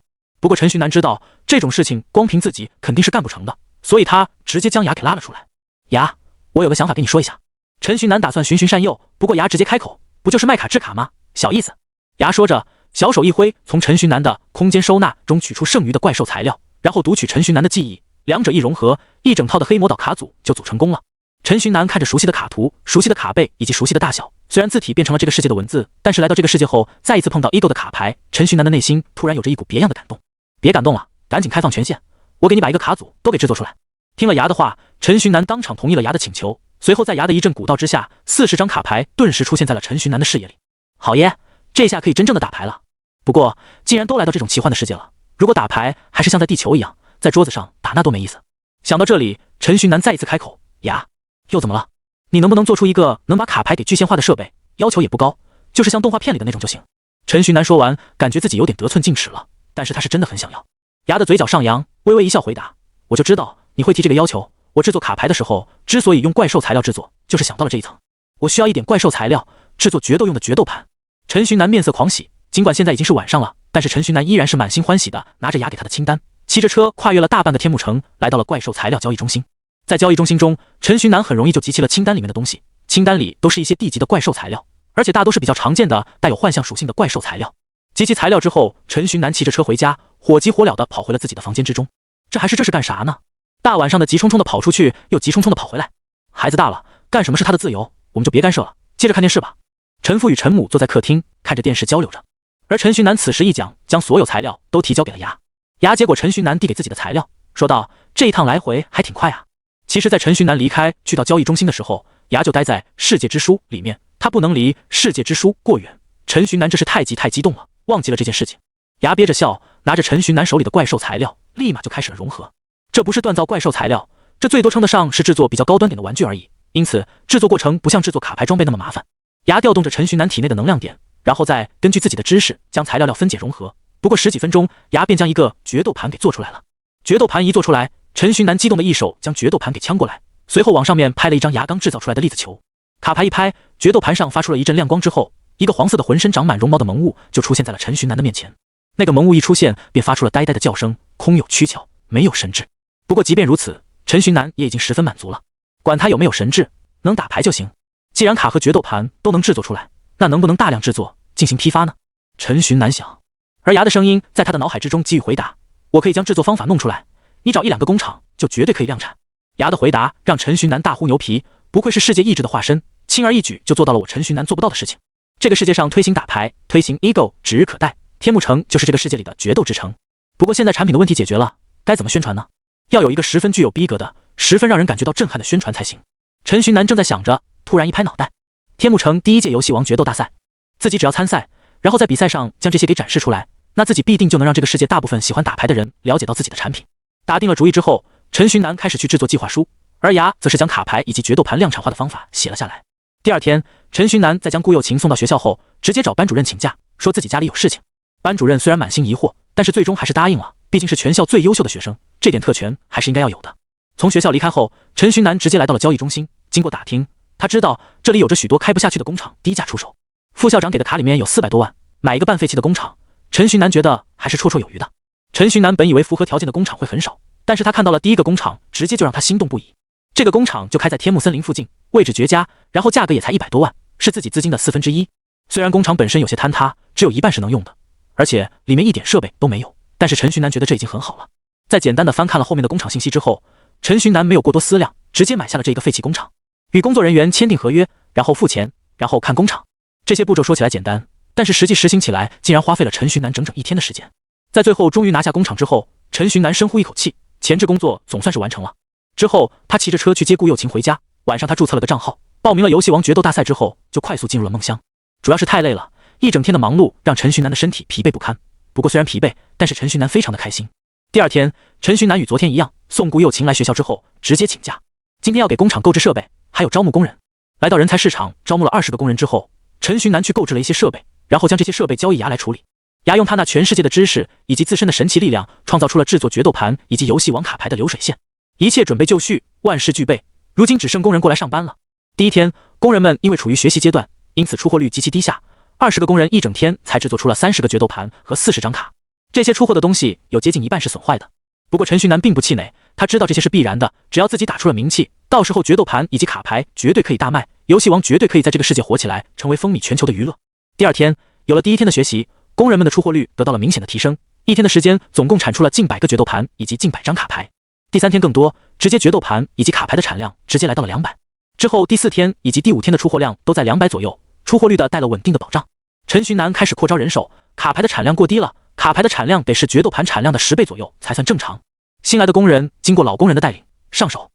不过陈徐南知道这种事情光凭自己肯定是干不成的，所以他直接将牙给拉了出来。牙，我有个想法跟你说一下。陈徐南打算循循善诱，不过牙直接开口，不就是卖卡制卡吗？小意思。牙说着，小手一挥，从陈徐南的空间收纳中取出剩余的怪兽材料，然后读取陈徐南的记忆，两者一融合，一整套的黑魔岛卡组就组成功了。陈徐南看着熟悉的卡图、熟悉的卡背以及熟悉的大小，虽然字体变成了这个世界的文字，但是来到这个世界后，再一次碰到 Ego 的卡牌，陈徐南的内心突然有着一股别样的感动。别感动了，赶紧开放权限，我给你把一个卡组都给制作出来。听了牙的话，陈徐南当场同意了牙的请求，随后在牙的一阵鼓捣之下，40张卡牌顿时出现在了陈徐南的视野里。好耶，这下可以真正的打牌了。不过既然都来到这种奇幻的世界了，如果打牌还是像在地球一样，在桌子上打那多没意思。想到这里，陈徐南再一次开口，牙，又怎么了？你能不能做出一个能把卡牌给具现化的设备？要求也不高，就是像动画片里的那种就行。陈徐南说完，感觉自己有点得寸进尺了，但是他是真的很想要。牙的嘴角上扬，微微一笑回答，我就知道你会提这个要求，我制作卡牌的时候之所以用怪兽材料制作，就是想到了这一层。我需要一点怪兽材料制作决斗用的决斗盘。陈徐南面色狂喜，尽管现在已经是晚上了，但是陈徐南依然是满心欢喜的拿着牙给他的清单，骑着车跨越了大半个天幕城，来到了怪兽材料交易中心。在交易中心中，陈徐南很容易就集齐了清单里面的东西，清单里都是一些地级的怪兽材料，而且大都是比较常见的带有幻象属性的怪兽材料。集齐材料之后，陈徐南骑着车回家，火急火燎地跑回了自己的房间之中。这是干啥呢？大晚上的急冲冲地跑出去，又急冲冲地跑回来。孩子大了，干什么是他的自由，我们就别干涉了，接着看电视吧。陈父与陈母坐在客厅看着电视交流着，而陈徐南此时一讲，将所有材料都提交给了牙。牙接过陈徐南递给自己的材料，说道：“这一趟来回还挺快啊。”其实，在陈徐南离开去到交易中心的时候，牙就待在世界之书里面，他不能离世界之书过远。陈徐南这是太激动了，忘记了这件事情。牙憋着笑，拿着陈徐南手里的怪兽材料，立马就开始了融合。这不是锻造怪兽材料，这最多称得上是制作比较高端点的玩具而已，因此制作过程不像制作卡牌装备那么麻烦。牙调动着陈徐南体内的能量点，然后再根据自己的知识将材料分解融合。不过十几分钟，牙便将一个决斗盘给做出来了。决斗盘一做出来，陈寻南激动的一手将决斗盘给抢过来，随后往上面拍了一张牙刚制造出来的粒子球。卡牌一拍，决斗盘上发出了一阵亮光之后，一个黄色的浑身长满绒毛的萌物就出现在了陈寻南的面前。那个萌物一出现，便发出了呆呆的叫声，空有躯壳，没有神智。不过即便如此，陈寻南也已经十分满足了，管他有没有神智，能打牌就行。既然卡和决斗盘都能制作出来，那能不能大量制作进行批发呢？陈寻南想。而牙的声音在他的脑海之中给予回答，我可以将制作方法弄出来，你找1-2个工厂就绝对可以量产。牙的回答让陈寻南大呼牛皮，不愧是世界意志的化身，轻而易举就做到了我陈寻南做不到的事情。这个世界上推行打牌，推行 ego 指日可待，天幕城就是这个世界里的决斗之城。不过现在产品的问题解决了，该怎么宣传呢？要有一个十分具有逼格的，十分让人感觉到震撼的宣传才行。陈寻南正在想着，突然一拍脑袋，天幕城第1届游戏王决斗大赛，自己只要参赛，然后在比赛上将这些给展示出来，那自己必定就能让这个世界大部分喜欢打牌的人了解到自己的产品。打定了主意之后，陈寻南开始去制作计划书，而牙则是将卡牌以及决斗盘量产化的方法写了下来。第2天，陈寻南在将顾又琴送到学校后，直接找班主任请假，说自己家里有事情。班主任虽然满心疑惑，但是最终还是答应了，毕竟是全校最优秀的学生，这点特权还是应该要有的。从学校离开后，陈寻南直接来到了交易中心，经过打听，他知道这里有着许多开不下去的工厂低价出手。副校长给的卡里面有400多万，买一个半废弃的工厂，陈寻南觉得还是绰绰有余的。陈寻南本以为符合条件的工厂会很少，但是他看到了第1个工厂，直接就让他心动不已。这个工厂就开在天幕森林附近，位置绝佳，然后价格也才100多万，是自己资金的1/4。虽然工厂本身有些坍塌，只有一半是能用的，而且里面一点设备都没有，但是陈寻南觉得这已经很好了。在简单的翻看了后面的工厂信息之后，陈寻南没有过多思量，直接买下了这个废弃工厂，与工作人员签订合约，然后付钱，然后看工厂。这些步骤说起来简单，但是实际实行起来竟然花费了陈寻南整整1天的时间。在最后终于拿下工厂之后，陈寻南深呼一口气，前置工作总算是完成了。之后他骑着车去接顾又琴回家，晚上他注册了个账号，报名了游戏王决斗大赛之后，就快速进入了梦乡。主要是太累了，一整天的忙碌让陈寻南的身体疲惫不堪。不过虽然疲惫，但是陈寻南非常的开心。第2天，陈寻南与昨天一样，送顾又琴来学校之后，直接请假。今天要给工厂购置设备，还有招募工人。来到人才市场，招募了20个工人之后，陈寻南去购置了一些设备，然后将这些设备交易牙来处理。牙用他那全世界的知识以及自身的神奇力量，创造出了制作决斗盘以及游戏王卡牌的流水线。一切准备就绪，万事俱备，如今只剩工人过来上班了。第1天，工人们因为处于学习阶段，因此出货率极其低下，20个工人一整天才制作出了30个决斗盘和40张卡。这些出货的东西有接近一半是损坏的。不过陈寻南并不气馁，他知道这些是必然的，只要自己打出了名气，到时候决斗盘以及卡牌绝对可以大卖，游戏王绝对可以在这个世界火起来，成为风靡全球的娱乐。第2天，有了第1天的学习，工人们的出货率得到了明显的提升，1天的时间总共产出了近100个决斗盘以及近100张卡牌。第3天更多，直接决斗盘以及卡牌的产量直接来到了200。之后第4天以及第5天的出货量都在200左右，出货率的带了稳定的保障。陈寻南开始扩招人手，卡牌的产量过低了，卡牌的产量得是决斗盘产量的10倍左右才算正常。新来的工人经过老工人的带领，上手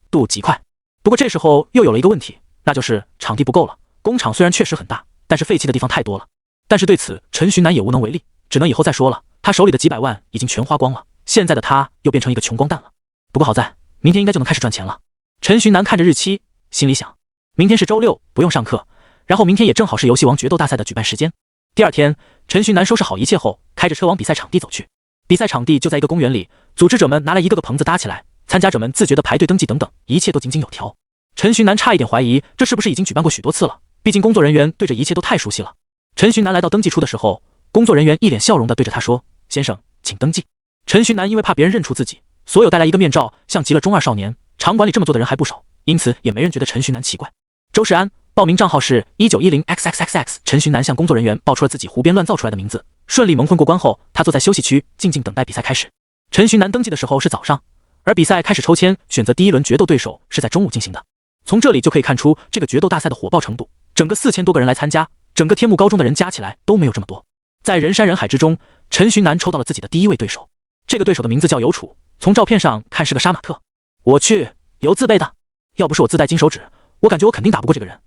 度极快。不过这时候又有了一个问题，那就是场地不够了。工厂虽然确实很大，但是废弃的地方太多了。但是对此陈寻南也无能为力，只能以后再说了。他手里的几百万已经全花光了，现在的他又变成一个穷光蛋了。不过好在明天应该就能开始赚钱了。陈寻南看着日期，心里想，明天是周6，不用上课，然后明天也正好是游戏王决斗大赛的举办时间。第2天，陈寻南收拾好一切后，开着车往比赛场地走去。比赛场地就在一个公园里，组织者们拿来一个个棚子搭起来，参加者们自觉的排队登记等等，一切都井井有条。陈寻南差一点怀疑这是不是已经举办过许多次了，毕竟工作人员对这一切都太熟悉了。陈寻南来到登记处的时候，工作人员一脸笑容地对着他说：“先生，请登记。”陈寻南因为怕别人认出自己，所有带来一个面罩，像极了中二少年。场馆里这么做的人还不少，因此也没人觉得陈寻南奇怪。周世安，报名账号是1910xxxx。陈寻南向工作人员报出了自己胡编乱造出来的名字。顺利蒙混过关后，他坐在休息区，静静等待比赛开始。陈寻南登记的时候是早上，而比赛开始抽签，选择第1轮决斗对手是在中午进行的。从这里就可以看出这个决斗大赛的火爆程度，整个4000多个人来参加，整个天幕高中的人加起来都没有这么多。在人山人海之中，陈寻南抽到了自己的第1位对手。这个对手的名字叫尤楚，从照片上看是个杀马特。我去，尤自备的，要不是我自带金手指，我感觉我肯定打不过这个人。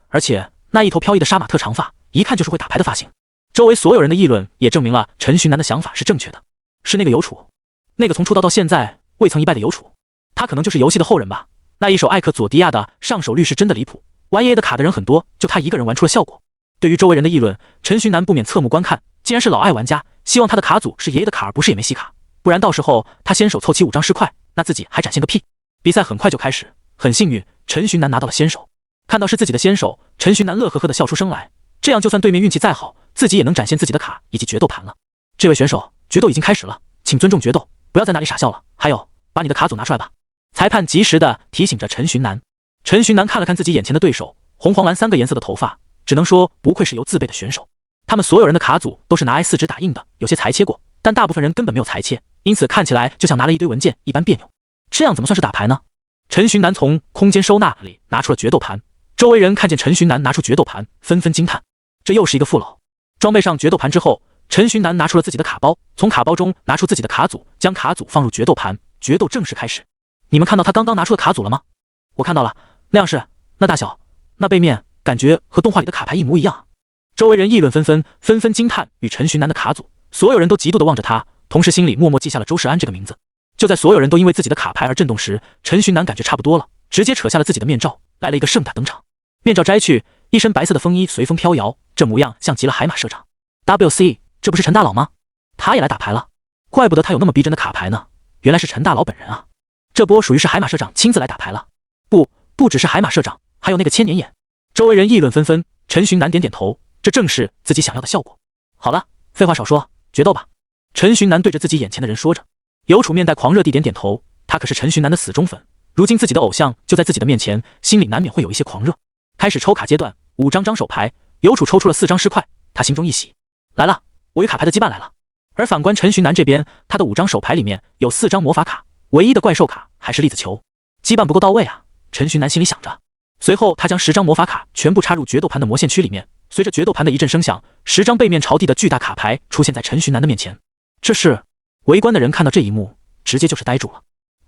而且那一头飘逸的杀马特长发，一看就是会打牌的发型。周围所有人的议论也证明了陈寻南的想法是正确的。是那个尤楚，那个从出道到现在未曾一败的尤楚，他可能就是游戏的后人吧。那一手艾克佐迪亚的上手率是真的离谱，YEA 的卡的人很多，就他一个人玩出了效果。对于周围人的议论，陈寻南不免侧目观看。既然是老爱玩家，希望他的卡组是爷爷的卡而不是也没戏卡，不然到时候他先手凑齐5张尸块，那自己还展现个屁。比赛很快就开始，很幸运，陈寻南拿到了先手。看到是自己的先手，陈寻南乐呵呵的笑出声来。这样就算对面运气再好，自己也能展现自己的卡以及决斗盘了。这位选手，决斗已经开始了，请尊重决斗，不要在那里傻笑了。还有，把你的卡组拿出来吧。裁判及时的提醒着陈寻南。陈寻南看了看自己眼前的对手，红黄蓝3个颜色的头发，只能说不愧是由自备的选手。他们所有人的卡组都是拿 A4 纸打印的，有些裁切过，但大部分人根本没有裁切，因此看起来就像拿了一堆文件一般别扭。这样怎么算是打牌呢？陈寻南从空间收纳里拿出了决斗盘，周围人看见陈寻南拿出决斗盘，纷纷惊叹，这又是一个副篓。装备上决斗盘之后，陈寻南拿出了自己的卡包，从卡包中拿出自己的卡组，将卡组放入决斗盘，决斗正式开始。你们看到他刚刚拿出的卡组了吗？我看到了，那样式，那大小，那背面，感觉和动画里的卡牌一模一样。周围人议论纷纷，纷纷惊叹与陈寻南的卡组，所有人都嫉妒地望着他，同时心里默默记下了周世安这个名字。就在所有人都因为自己的卡牌而震动时，陈寻南感觉差不多了，直接扯下了自己的面罩，来了一个盛大登场。面罩摘去，一身白色的风衣随风飘摇，这模样像极了海马社长。WC， 这不是陈大佬吗？他也来打牌了，怪不得他有那么逼真的卡牌呢，原来是陈大佬本人啊！这波属于是海马社长亲自来打牌了。不只是海马社长，还有那个千年眼。周围人议论纷纷，陈寻南点点头，这正是自己想要的效果。好了，废话少说，决斗吧！陈寻南对着自己眼前的人说着。尤楚面带狂热地点点头，他可是陈寻南的死忠粉，如今自己的偶像就在自己的面前，心里难免会有一些狂热。开始抽卡阶段，5张手牌，尤楚抽出了4张尸块，他心中一喜，来了，我与卡牌的羁绊来了。而反观陈寻南这边，他的5张手牌里面有4张魔法卡，唯一的怪兽卡还是粒子球，羁绊不够到位啊！陈寻南心里想着。随后他将10张魔法卡全部插入决斗盘的魔线区里面，随着决斗盘的一阵声响，10张背面朝地的巨大卡牌出现在陈寻南的面前。这是围观的人看到这一幕，直接就是呆住了。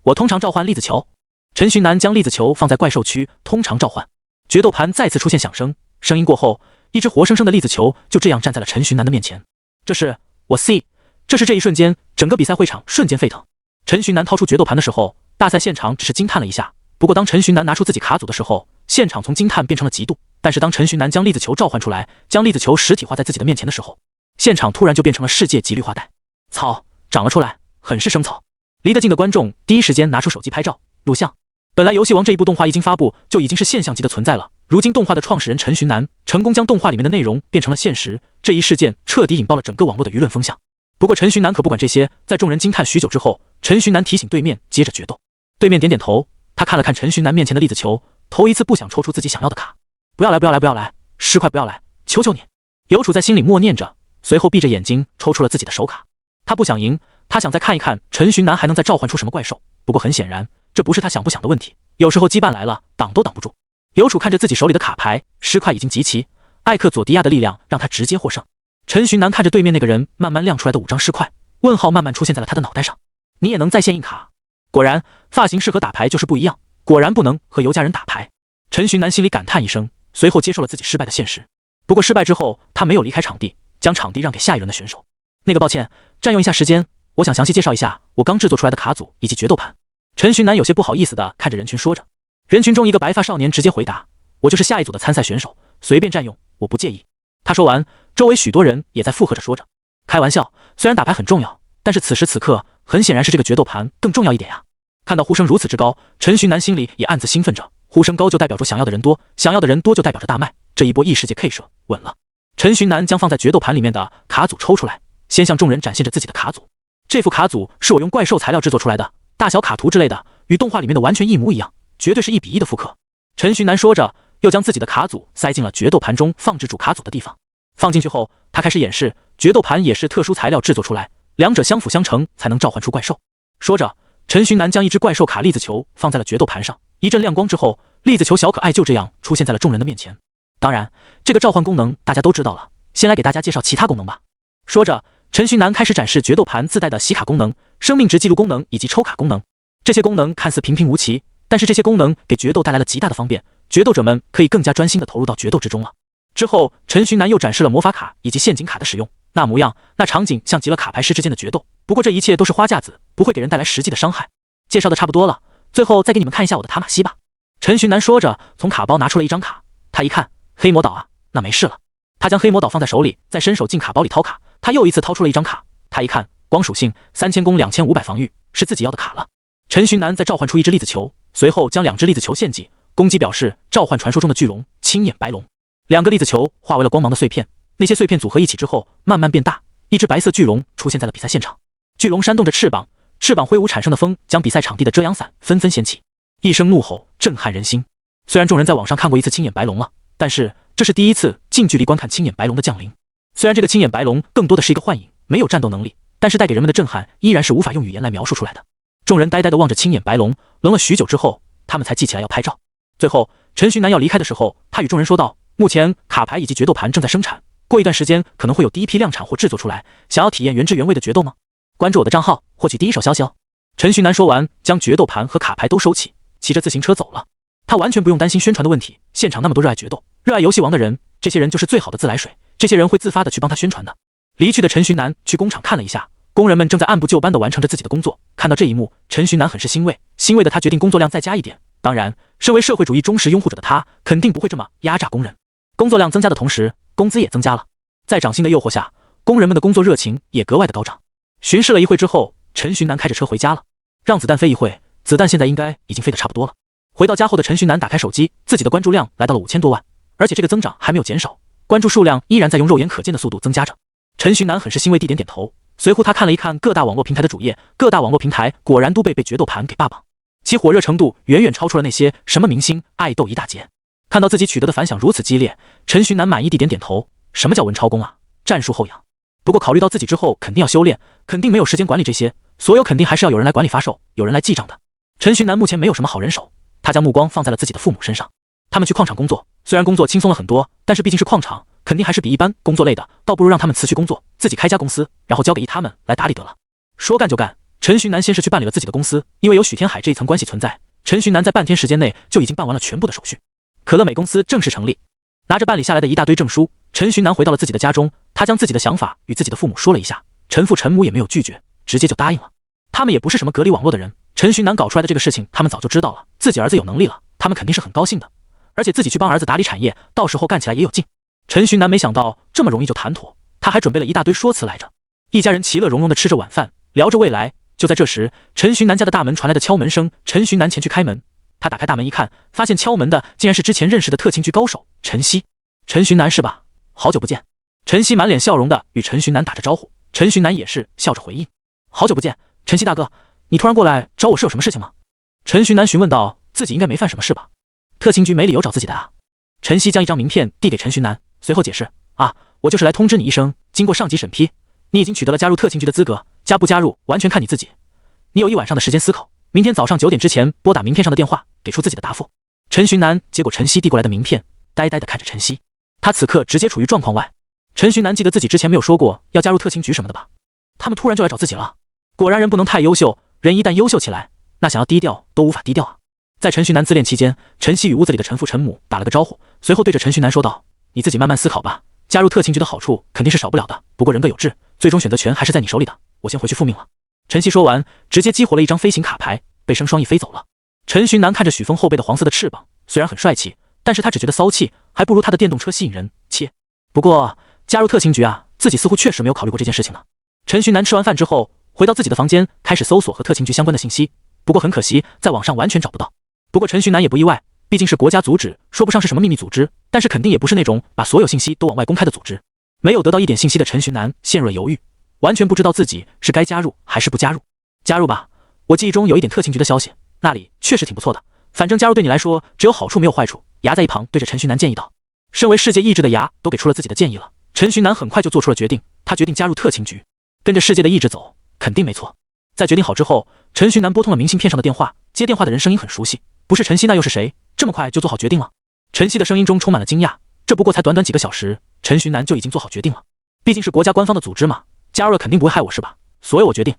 我通常召唤粒子球。陈寻南将粒子球放在怪兽区，通常召唤。决斗盘再次出现响声，声音过后，一只活生生的粒子球就这样站在了陈寻南的面前。这是我 C。这是这一瞬间，整个比赛会场瞬间沸腾。陈寻南掏出决斗盘的时候，大赛现场只是惊叹了一下。不过当陈寻南拿出自己卡组的时候，现场从惊叹变成了嫉妒。但是当陈寻南将粒子球召唤出来，将粒子球实体化在自己的面前的时候，现场突然就变成了世界级绿化带。草长了出来，很是生草。离得近的观众第一时间拿出手机拍照录像。本来游戏王这一部动画一经发布就已经是现象级的存在了，如今动画的创始人陈寻南成功将动画里面的内容变成了现实，这一事件彻底引爆了整个网络的舆论风向。不过陈寻南可不管这些，在众人惊叹许久之后，陈寻南提醒对面接着决斗。对面点点头，他看了看陈寻南面前的粒子球，头一次不想抽出自己想要的卡。不要来，不要来，不要来，10块不要来，求求你！尤楚在心里默念着，随后闭着眼睛抽出了自己的手卡。他不想赢，他想再看一看陈寻南还能再召唤出什么怪兽。不过很显然，这不是他想不想的问题，有时候羁绊来了，挡都挡不住。尤楚看着自己手里的卡牌，10块已经集齐，艾克佐迪亚的力量让他直接获胜。陈寻南看着对面那个人慢慢亮出来的5张尸块，问号慢慢出现在了他的脑袋上。你也能在线印卡？果然，发型适合打牌就是不一样，果然不能和尤家人打牌。陈寻南心里感叹一声，随后接受了自己失败的现实。不过失败之后，他没有离开场地，将场地让给下一轮的选手。那个抱歉，占用一下时间，我想详细介绍一下我刚制作出来的卡组以及决斗盘。陈寻南有些不好意思地看着人群说着。人群中一个白发少年直接回答，我就是下一组的参赛选手，随便占用，我不介意。他说完，周围许多人也在附和着说着，开玩笑，虽然打牌很重要，但是此时此刻很显然是这个决斗盘更重要一点呀。看到呼声如此之高，陈寻南心里也暗自兴奋着，呼声高就代表着想要的人多，想要的人多就代表着大卖，这一波异世界 K 社稳了。陈寻南将放在决斗盘里面的卡组抽出来，先向众人展现着自己的卡组。这副卡组是我用怪兽材料制作出来的，大小卡图之类的与动画里面的完全一模一样，绝对是1比1的复刻。陈寻南说着，又将自己的卡组塞进了决斗盘中放置主卡组的地方。放进去后，他开始演示，决斗盘也是特殊材料制作出来，两者相辅相成才能召唤出怪兽。说着，陈寻南将一只怪兽卡粒子球放在了决斗盘上，一阵亮光之后，粒子球小可爱就这样出现在了众人的面前。当然，这个召唤功能大家都知道了，先来给大家介绍其他功能吧。说着，陈寻南开始展示决斗盘自带的洗卡功能、生命值记录功能以及抽卡功能。这些功能看似平平无奇，但是这些功能给决斗带来了极大的方便，决斗者们可以更加专心地投入到决斗之中了。之后，陈寻南又展示了魔法卡以及陷阱卡的使用，那模样、那场景像极了卡牌师之间的决斗。不过这一切都是花架子，不会给人带来实际的伤害。介绍的差不多了，最后再给你们看一下我的塔马西吧。陈寻南说着，从卡包拿出了一张卡，他一看，黑魔岛啊，那没事了。他将黑魔岛放在手里，再伸手进卡包里掏卡。他又一次掏出了一张卡，他一看，光属性3000攻2500防御，是自己要的卡了。陈寻南再召唤出一只粒子球，随后将2只粒子球献祭，攻击表示召唤传说中的巨龙青眼白龙。2个粒子球化为了光芒的碎片，那些碎片组合一起之后慢慢变大，一只白色巨龙出现在了比赛现场。巨龙扇动着翅膀，翅膀挥舞产生的风将比赛场地的遮阳伞纷纷掀起，一声怒吼震撼人心。虽然众人在网上看过一次青眼白龙了，但是这是第一次近距离观看青眼白龙的降临。虽然这个青眼白龙更多的是一个幻影，没有战斗能力，但是带给人们的震撼依然是无法用语言来描述出来的。众人呆呆地望着青眼白龙，愣了许久之后，他们才记起来要拍照。最后陈寻南要离开的时候，他与众人说道，目前卡牌以及决斗盘正在生产，过一段时间可能会有第一批量产或制作出来，想要体验原汁原味的决斗吗？关注我的账号获取第一手消息哦。陈寻南说完，将决斗盘和卡牌都收起，骑着自行车走了。他完全不用担心宣传的问题，现场那么多热爱决斗、热爱游戏王的人，这些人就是最好的自来水，这些人会自发的去帮他宣传的。离去的陈寻南去工厂看了一下，工人们正在按部就班地完成着自己的工作。看到这一幕，陈寻南很是欣慰，欣慰的他决定工作量再加一点。当然，身为社会主义忠实拥护者的他，肯定不会这么压榨工人。工作量增加的同时，工资也增加了。在涨薪的诱惑下，工人们的工作热情也格外的高涨。巡视了一会之后，陈寻南开着车回家了。让子弹飞一会，子弹现在应该已经飞得差不多了。回到家后的陈寻南打开手机，自己的关注量来到了5000多万，而且这个增长还没有减少，关注数量依然在用肉眼可见的速度增加着。陈寻南很是欣慰地点点头，随后他看了一看各大网络平台的主页，各大网络平台果然都被决斗盘给霸榜，其火热程度远远超出了那些什么明星、爱豆一大截。看到自己取得的反响如此激烈，陈寻南满意地点点头。什么叫文超公啊？战术后仰。不过考虑到自己之后肯定要修炼，肯定没有时间管理这些，所有肯定还是要有人来管理发售，有人来记账的。陈寻南目前没有什么好人手，他将目光放在了自己的父母身上。他们去矿场工作，虽然工作轻松了很多，但是毕竟是矿场，肯定还是比一般工作累的，倒不如让他们辞去工作，自己开家公司，然后交给他们来打理得了。说干就干，陈寻南先是去办理了自己的公司，因为有许天海这一层关系存在，陈寻南在半天时间内就已经办完了全部的手续。可乐美公司正式成立，拿着办理下来的一大堆证书，陈寻南回到了自己的家中，他将自己的想法与自己的父母说了一下，陈父陈母也没有拒绝，直接就答应了。他们也不是什么隔离网络的人，陈寻南搞出来的这个事情他们早就知道了，自己儿子有能力了，他们肯定是很高兴的，而且自己去帮儿子打理产业，到时候干起来也有劲。陈寻南没想到这么容易就谈妥，他还准备了一大堆说辞来着。一家人其乐融融地吃着晚饭，聊着未来。就在这时，陈寻南家的大门传来的敲门声，陈寻南前去开门。他打开大门一看，发现敲门的竟然是之前认识的特勤局高手陈曦。陈寻南是吧？好久不见。陈曦满脸笑容的与陈寻南打着招呼，陈寻南也是笑着回应。好久不见，陈曦大哥，你突然过来找我是有什么事情吗？陈寻南询问道，自己应该没犯什么事吧？特勤局没理由找自己的啊。陈曦将一张名片递给陈寻南，随后解释，我就是来通知你一声，经过上级审批，你已经取得了加入特勤局的资格，加不加入完全看你自己。你有一晚上的时间思考，明天早上9点之前拨打名片上的电话，给出自己的答复。陈寻南接过陈曦递过来的名片，呆呆地看着陈曦，他此刻直接处于状况外。陈寻南记得自己之前没有说过要加入特勤局什么的吧？他们突然就来找自己了。果然人不能太优秀，人一旦优秀起来，那想要低调都无法低调啊。在陈寻南自恋期间，陈曦与屋子里的陈父陈母打了个招呼，随后对着陈寻南说道，你自己慢慢思考吧，加入特勤局的好处肯定是少不了的，不过人各有志，最终选择权还是在你手里的，我先回去复命了。陈曦说完，直接激活了一张飞行卡牌，被生双翼飞走了。陈寻南看着许峰后背的黄色的翅膀，虽然很帅气，但是他只觉得骚气，还不如他的电动车吸引人。切，不过加入特勤局自己似乎确实没有考虑过这件事情呢。陈寻南吃完饭之后，回到自己的房间，开始搜索和特勤局相关的信息，不过很可惜，在网上完全找不到。不过陈寻南也不意外，毕竟是国家组织，说不上是什么秘密组织，但是肯定也不是那种把所有信息都往外公开的组织。没有得到一点信息的陈寻南陷入了犹豫，完全不知道自己是该加入还是不加入。加入吧，我记忆中有一点特勤局的消息，那里确实挺不错的，反正加入对你来说只有好处没有坏处。牙在一旁对着陈寻南建议道。身为世界意志的牙都给出了自己的建议了，陈寻南很快就做出了决定，他决定加入特勤局，跟着世界的意志走，肯定没错。在决定好之后，陈寻南拨通了明信片上的电话，接电话的人声音很熟悉，不是陈曦那又是谁？这么快就做好决定了？陈曦的声音中充满了惊讶，这不过才短短几个小时，陈寻南就已经做好决定了。毕竟是国家官方的组织嘛，加入了肯定不会害我是吧？所以我决定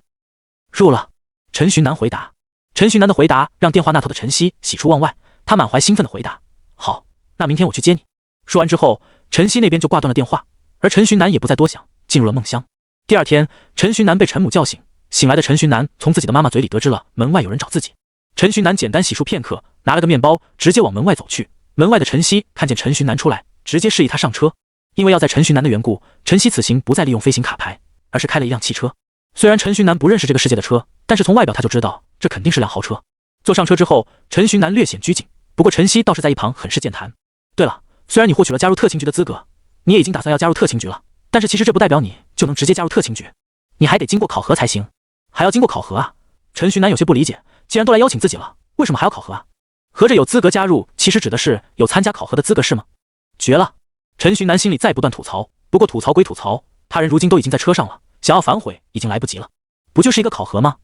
入了。陈寻南回答。陈寻南的回答让电话那头的陈曦喜出望外，他满怀兴奋的回答，好，那明天我去接你。说完之后，陈曦那边就挂断了电话，而陈寻南也不再多想，进入了梦乡。第二天，陈寻南被陈母叫醒，醒来的陈寻南从自己的妈妈嘴里得知了门外有人找自己。陈寻南简单洗漱片刻，拿了个面包，直接往门外走去。门外的陈曦看见陈寻南出来，直接示意他上车。因为要在陈寻南的缘故，陈曦此行不再利用飞行卡牌，而是开了一辆汽车。虽然陈寻南不认识这个世界的车，但是从外表他就知道这肯定是辆豪车。坐上车之后，陈寻南略显拘谨，不过陈曦倒是在一旁很是健谈。对了，虽然你获取了加入特勤局的资格，你也已经打算要加入特勤局了，但是其实这不代表你就能直接加入特勤局，你还得经过考核才行。还要经过考核啊？陈寻南有些不理解，既然都来邀请自己了，为什么还要考核啊？合着有资格加入，其实指的是有参加考核的资格是吗？绝了！陈寻南心里在不断吐槽，不过吐槽归吐槽，他人如今都已经在车上了，想要反悔已经来不及了。不就是一个考核吗？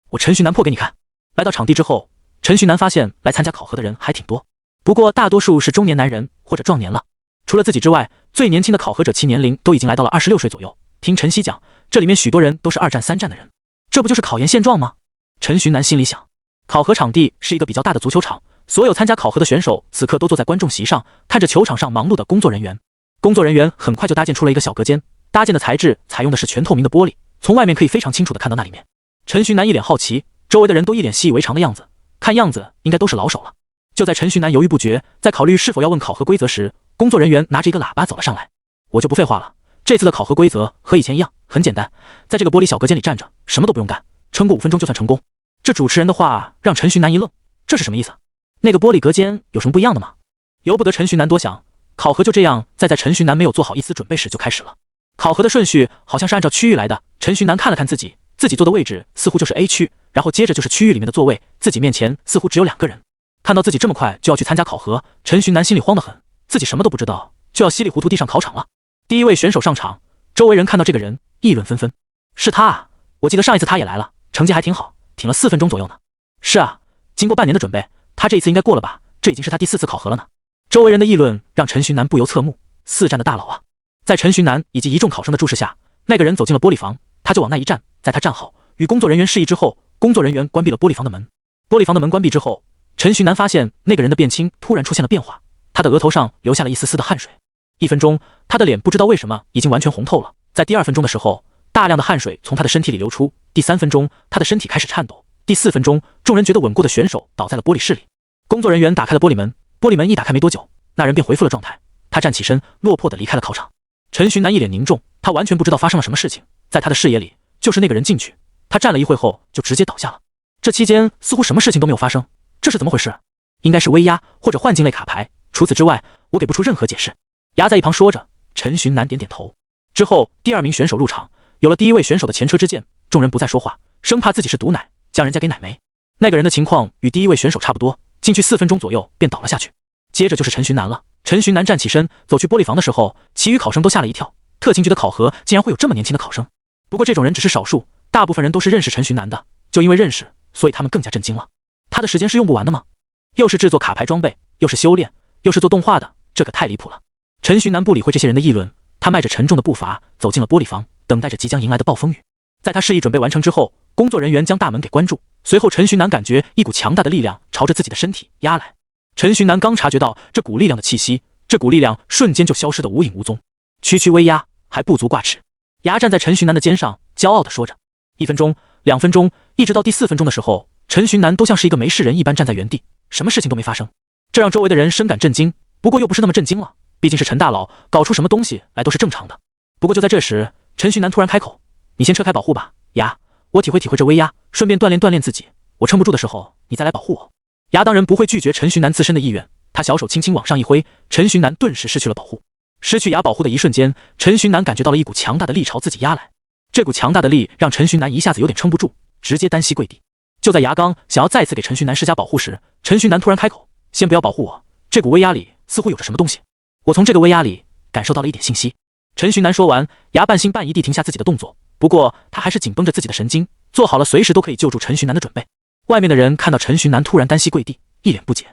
我陈寻南破给你看。来到场地之后，陈寻南发现来参加考核的人还挺多，不过大多数是中年男人或者壮年了。除了自己之外，最年轻的考核者其年龄都已经来到了26岁左右。听陈曦讲，这里面许多人都是2战3战的人，这不就是考研现状吗？陈寻南心里想。考核场地是一个比较大的足球场，所有参加考核的选手此刻都坐在观众席上，看着球场上忙碌的工作人员。工作人员很快就搭建出了一个小隔间，搭建的材质采用的是全透明的玻璃，从外面可以非常清楚地看到那里面。陈寻南一脸好奇，周围的人都一脸习以为常的样子，看样子应该都是老手了。就在陈寻南犹豫不决，在考虑是否要问考核规则时，工作人员拿着一个喇叭走了上来。我就不废话了，这次的考核规则和以前一样，很简单，在这个玻璃小隔间里站着，什么都不用干，撑过5分钟就算成功。这主持人的话让陈寻南一愣，这是什么意思？那个玻璃隔间有什么不一样的吗？由不得陈寻南多想，考核就这样在陈寻南没有做好一丝准备时就开始了。考核的顺序好像是按照区域来的，陈寻南看了看自己坐的位置，似乎就是 A 区，然后接着就是区域里面的座位，自己面前似乎只有2个人。看到自己这么快就要去参加考核，陈寻南心里慌得很，自己什么都不知道，就要稀里糊涂地上考场了。第一位选手上场，周围人看到这个人议论纷纷，是他啊，我记得上一次他也来了，成绩还挺好，挺了4分钟左右呢。是啊，经过半年的准备，他这一次应该过了吧，这已经是他第4次考核了呢。周围人的议论让陈寻南不由侧目，4战的大佬啊。在陈寻南以及一众考生的注视下，那个人走进了玻璃房，他就往那一站，在他站好与工作人员示意之后，工作人员关闭了玻璃房的门。玻璃房的门关闭之后，陈寻南发现那个人的辨青突然出现了变化，他的额头上留下了一丝丝的汗水。1分钟，他的脸不知道为什么已经完全红透了。在第2分钟的时候，大量的汗水从他的身体里流出。第3分钟，他的身体开始颤抖。第4分钟，众人觉得稳过的选手倒在了玻璃室里。工作人员打开了玻璃门，玻璃门一打开没多久，那人便恢复了状态。他站起身，落魄地离开了考场。陈寻南一脸凝重，他完全不知道发生了什么事情，在他的视野里，就是那个人进去，他站了一会后就直接倒下了。这期间似乎什么事情都没有发生，这是怎么回事？应该是威压或者幻境类卡牌，除此之外，我给不出任何解释。牙在一旁说着，陈寻南点点头。之后，第2名选手入场，有了第1位选手的前车之鉴，众人不再说话，生怕自己是毒奶，将人家给奶没。那个人的情况与第1位选手差不多，进去4分钟左右便倒了下去。接着就是陈寻南了。陈寻南站起身走去玻璃房的时候，其余考生都吓了一跳，特勤局的考核竟然会有这么年轻的考生。不过这种人只是少数，大部分人都是认识陈寻南的，就因为认识，所以他们更加震惊了。他的时间是用不完的吗？又是制作卡牌装备，又是修炼，又是做动画的，这可太离谱了。陈寻南不理会这些人的议论，他迈着沉重的步伐走进了玻璃房，等待着即将迎来的暴风雨。在他示意准备完成之后，工作人员将大门给关住，随后陈寻南感觉一股强大的力量朝着自己的身体压来。陈寻南刚察觉到这股力量的气息，这股力量瞬间就消失得无影无踪。区区威压还不足挂齿。牙站在陈寻南的肩上，骄傲地说着。1分钟、2分钟，一直到第4分钟的时候，陈寻南都像是一个没事人一般站在原地，什么事情都没发生。这让周围的人深感震惊，不过又不是那么震惊了，毕竟是陈大佬，搞出什么东西来都是正常的。不过就在这时，陈寻南突然开口：“你先撤开保护吧，牙，我体会这威压，顺便锻炼锻炼自己，我撑不住的时候，你再来保护我。”牙当然不会拒绝陈寻南自身的意愿，他小手轻轻往上一挥，陈寻南顿时失去了保护。失去牙保护的一瞬间，陈寻南感觉到了一股强大的力朝自己压来，这股强大的力让陈寻南一下子有点撑不住，直接单膝跪地。就在牙刚想要再次给陈寻南施加保护时，陈寻南突然开口：“先不要保护我，这股威压里似乎有着什么东西，我从这个威压里感受到了一点信息。”陈寻南说完，牙半信半疑地停下自己的动作，不过他还是紧绷着自己的神经，做好了随时都可以救助陈寻南的准备。外面的人看到陈寻南突然单膝跪地，一脸不解。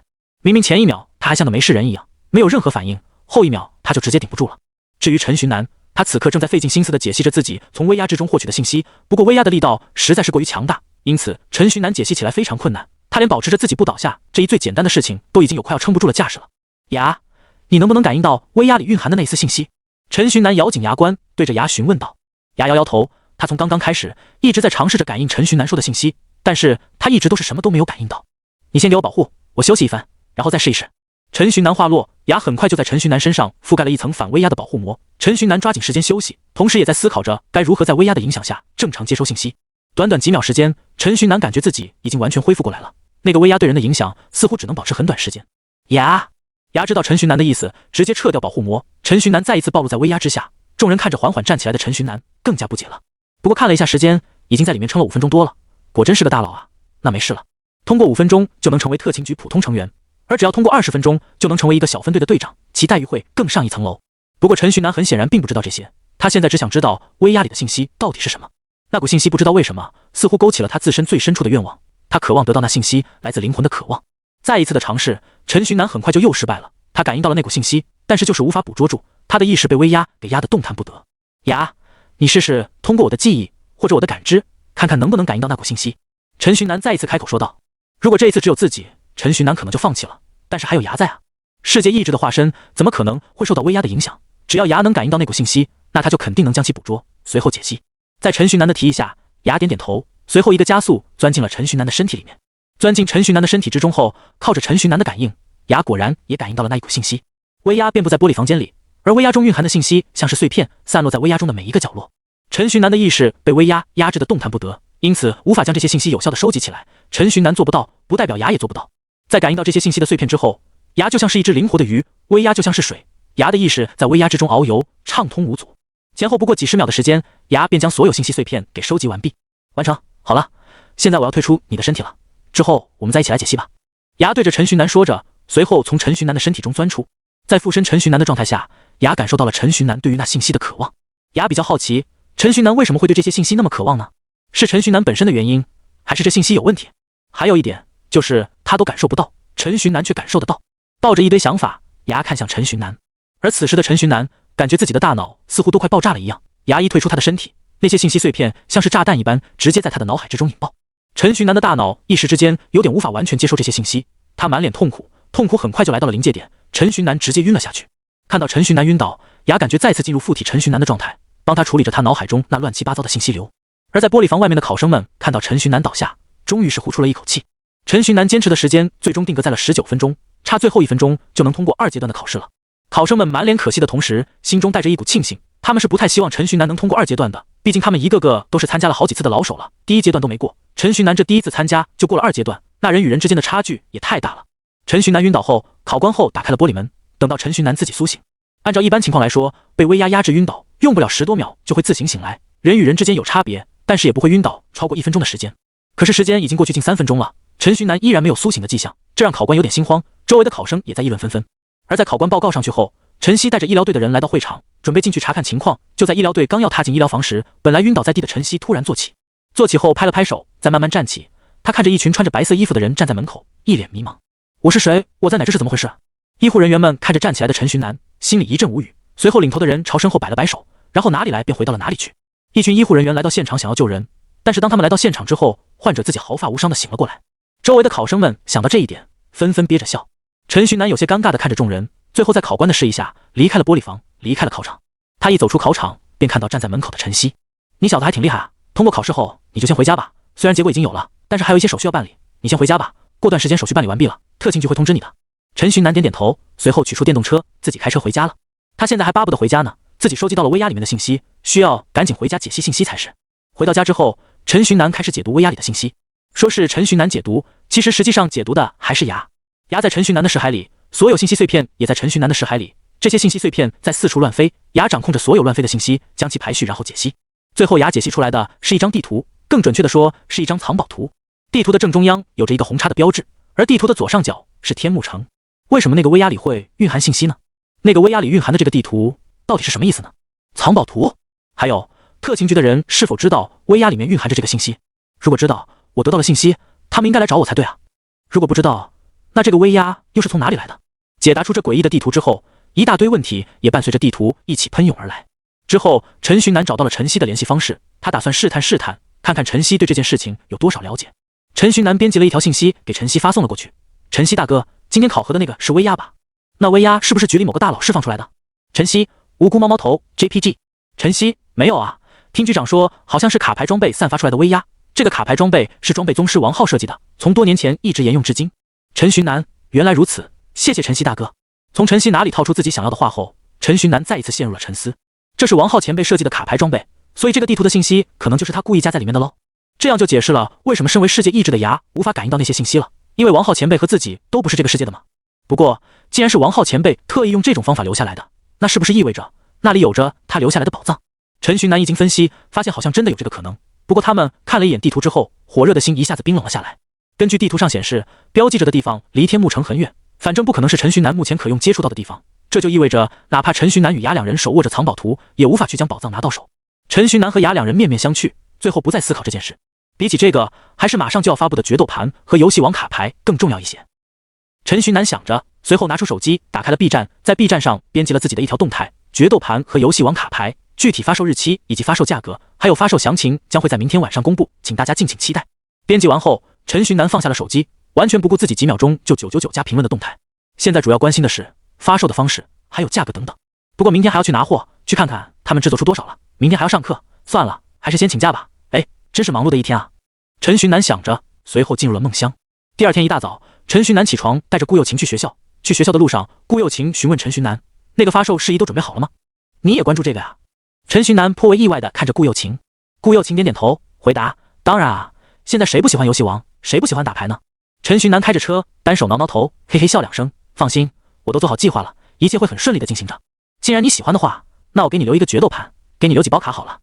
明明前1秒他还像个没事人一样，没有任何反应，后1秒他就直接顶不住了。至于陈寻南，他此刻正在费尽心思地解析着自己从威压之中获取的信息，不过威压的力道实在是过于强大，因此陈寻南解析起来非常困难。他连保持着自己不倒下这一最简单的事情都已经有快要撑不住的架势了。牙，你能不能感应到威压里蕴含的那丝信息？陈寻南咬紧牙关，对着牙询问道。牙摇摇头，他从刚刚开始一直在尝试着感应陈寻南说的信息，但是他一直都是什么都没有感应到。你先给我保护，我休息一番，然后再试一试。陈寻南话落，牙很快就在陈寻南身上覆盖了一层反威压的保护膜。陈寻南抓紧时间休息，同时也在思考着该如何在威压的影响下正常接收信息。短短几秒时间，陈寻南感觉自己已经完全恢复过来了。那个威压对人的影响似乎只能保持很短时间。牙知道陈寻南的意思，直接撤掉保护膜。陈寻南再一次暴露在威压之下，众人看着缓缓站起来的陈寻南，更加不解了。不过看了一下时间，已经在里面撑了5分钟多了，果真是个大佬啊！那没事了，通过5分钟就能成为特勤局普通成员。而只要通过20分钟就能成为一个小分队的队长，其待遇会更上一层楼。不过陈寻南很显然并不知道这些，他现在只想知道威压里的信息到底是什么。那股信息不知道为什么似乎勾起了他自身最深处的愿望，他渴望得到那信息来自灵魂的渴望。再一次的尝试，陈寻南很快就又失败了。他感应到了那股信息，但是就是无法捕捉住，他的意识被威压给压得动弹不得。你试试通过我的记忆或者我的感知，看看能不能感应到那股信息。陈寻南再一次开口说道。如果这一次只有自己，陈寻南可能就放弃了，但是还有牙在啊！世界意志的化身怎么可能会受到威压的影响？只要牙能感应到那股信息，那他就肯定能将其捕捉，随后解析。在陈寻南的提议下，牙点点头，随后一个加速钻进了陈寻南的身体里面。钻进陈寻南的身体之中后，靠着陈寻南的感应，牙果然也感应到了那一股信息。威压遍布在玻璃房间里，而威压中蕴含的信息像是碎片，散落在威压中的每一个角落。陈寻南的意识被威压压制的动弹不得，因此无法将这些信息有效的收集起来。陈寻南做不到，不代表牙也做不到。在感应到这些信息的碎片之后，牙就像是一只灵活的鱼，威压就像是水，牙的意识在威压之中遨游，畅通无阻。前后不过几十秒的时间，牙便将所有信息碎片给收集完毕。完成，好了，现在我要退出你的身体了，之后我们再一起来解析吧。牙对着陈寻南说着，随后从陈寻南的身体中钻出。在附身陈寻南的状态下，牙感受到了陈寻南对于那信息的渴望。牙比较好奇，陈寻南为什么会对这些信息那么渴望呢？是陈寻南本身的原因，还是这信息有问题？还有一点就是他都感受不到，陈寻南却感受得到。抱着一堆想法，牙看向陈寻南，而此时的陈寻南感觉自己的大脑似乎都快爆炸了一样。牙一退出他的身体，那些信息碎片像是炸弹一般，直接在他的脑海之中引爆。陈寻南的大脑一时之间有点无法完全接受这些信息，他满脸痛苦，痛苦很快就来到了临界点，陈寻南直接晕了下去。看到陈寻南晕倒，牙感觉再次进入附体陈寻南的状态，帮他处理着他脑海中那乱七八糟的信息流。而在玻璃房外面的考生们看到陈寻南倒下，终于是呼出了一口气。陈寻南坚持的时间最终定格在了19分钟，差最后1分钟就能通过2阶段的考试了。考生们满脸可惜的同时，心中带着一股庆幸，他们是不太希望陈寻南能通过2阶段的，毕竟他们一个个都是参加了好几次的老手了，第1阶段都没过，陈寻南这第1次参加就过了2阶段，那人与人之间的差距也太大了。陈寻南晕倒后，考官后打开了玻璃门，等到陈寻南自己苏醒。按照一般情况来说，被威压压制晕倒，用不了10多秒就会自行醒来，人与人之间有差别，但是也不会晕倒超过1分钟的时间。可是时间已经过去近3分钟了，陈寻南依然没有苏醒的迹象，这让考官有点心慌，周围的考生也在议论纷纷。而在考官报告上去后，陈曦带着医疗队的人来到会场，准备进去查看情况。就在医疗队刚要踏进医疗房时，本来晕倒在地的陈曦突然坐起，坐起后拍了拍手，再慢慢站起。他看着一群穿着白色衣服的人站在门口，一脸迷茫。我是谁？我在哪？这是怎么回事？医护人员们看着站起来的陈寻南，心里一阵无语。随后领头的人朝身后摆了摆手，然后哪里来便回到了哪里去。一群医护人员来到现场想要救人，但是当他们来到现场之后，患者自己毫发无伤的醒了过来。周围的考生们想到这一点，纷纷憋着笑。陈寻南有些尴尬的看着众人，最后在考官的示意下离开了玻璃房，离开了考场。他一走出考场，便看到站在门口的陈曦。你小子还挺厉害啊，通过考试后你就先回家吧，虽然结果已经有了，但是还有一些手续要办理，你先回家吧，过段时间手续办理完毕了，特勤局会通知你的。陈寻南点点头，随后取出电动车，自己开车回家了。他现在还巴不得回家呢，自己收集到了威压里面的信息，需要赶紧回家解析信息才是。回到家之后，陈寻南开始解读威压里的信息。说是陈寻南解读，其实实际上解读的还是牙。牙在陈寻南的识海里，所有信息碎片也在陈寻南的识海里，这些信息碎片在四处乱飞，牙掌控着所有乱飞的信息，将其排序然后解析。最后牙解析出来的是一张地图，更准确的说是一张藏宝图。地图的正中央有着一个红叉的标志，而地图的左上角是天幕城。为什么那个威压里会蕴含信息呢？那个威压里蕴含的这个地图到底是什么意思呢？藏宝图？还有特勤局的人是否知道威压里面蕴含着这个信息？如果知道，我得到了信息，他们应该来找我才对啊。如果不知道，那这个威压又是从哪里来的？解答出这诡异的地图之后，一大堆问题也伴随着地图一起喷涌而来。之后陈寻南找到了陈曦的联系方式，他打算试探试探，看看陈曦对这件事情有多少了解。陈寻南编辑了一条信息给陈曦发送了过去。陈曦大哥，今天考核的那个是威压吧？那威压是不是局里某个大佬释放出来的？陈曦，无辜猫猫头 JPG。陈曦，没有啊，听局长说好像是卡牌装备散发出来的威压，这个卡牌装备是装备宗师王浩设计的，从多年前一直沿用至今。陈寻南，原来如此，谢谢晨曦大哥。从晨曦哪里套出自己想要的画后，陈寻南再一次陷入了沉思。这是王浩前辈设计的卡牌装备，所以这个地图的信息可能就是他故意加在里面的喽。这样就解释了为什么身为世界意志的牙无法感应到那些信息了，因为王浩前辈和自己都不是这个世界的嘛。不过既然是王浩前辈特意用这种方法留下来的，那是不是意味着那里有着他留下来的宝藏？陈寻南一经分析，发现好像真的有这个可能。不过他们看了一眼地图之后，火热的心一下子冰冷了下来。根据地图上显示，标记着的地方离天幕城很远，反正不可能是陈寻南目前可用接触到的地方。这就意味着，哪怕陈寻南与雅两人手握着藏宝图，也无法去将宝藏拿到手。陈寻南和雅两人面面相觑，最后不再思考这件事。比起这个，还是马上就要发布的决斗盘和游戏王卡牌更重要一些。陈寻南想着，随后拿出手机，打开了 B 站，在 B 站上编辑了自己的一条动态：决斗盘和游戏王卡牌具体发售日期以及发售价格，还有发售详情将会在明天晚上公布，请大家敬请期待。编辑完后，陈寻南放下了手机，完全不顾自己几秒钟就999加评论的动态。现在主要关心的是发售的方式，还有价格等等。不过明天还要去拿货，去看看他们制作出多少了。明天还要上课，算了，还是先请假吧。哎，真是忙碌的一天啊。陈寻南想着，随后进入了梦乡。第二天一大早，陈寻南起床，带着顾又晴去学校。去学校的路上，顾又晴询问陈寻南：“那个发售事宜都准备好了吗？你也关注这个呀？”陈寻南颇为意外地看着顾又晴。顾又晴点点头，回答：“当然啊，现在谁不喜欢游戏王，谁不喜欢打牌呢？”陈寻南开着车，单手挠挠头，嘿嘿笑两声：“放心，我都做好计划了，一切会很顺利地进行着。既然你喜欢的话，那我给你留一个决斗盘，给你留几包卡好了。”“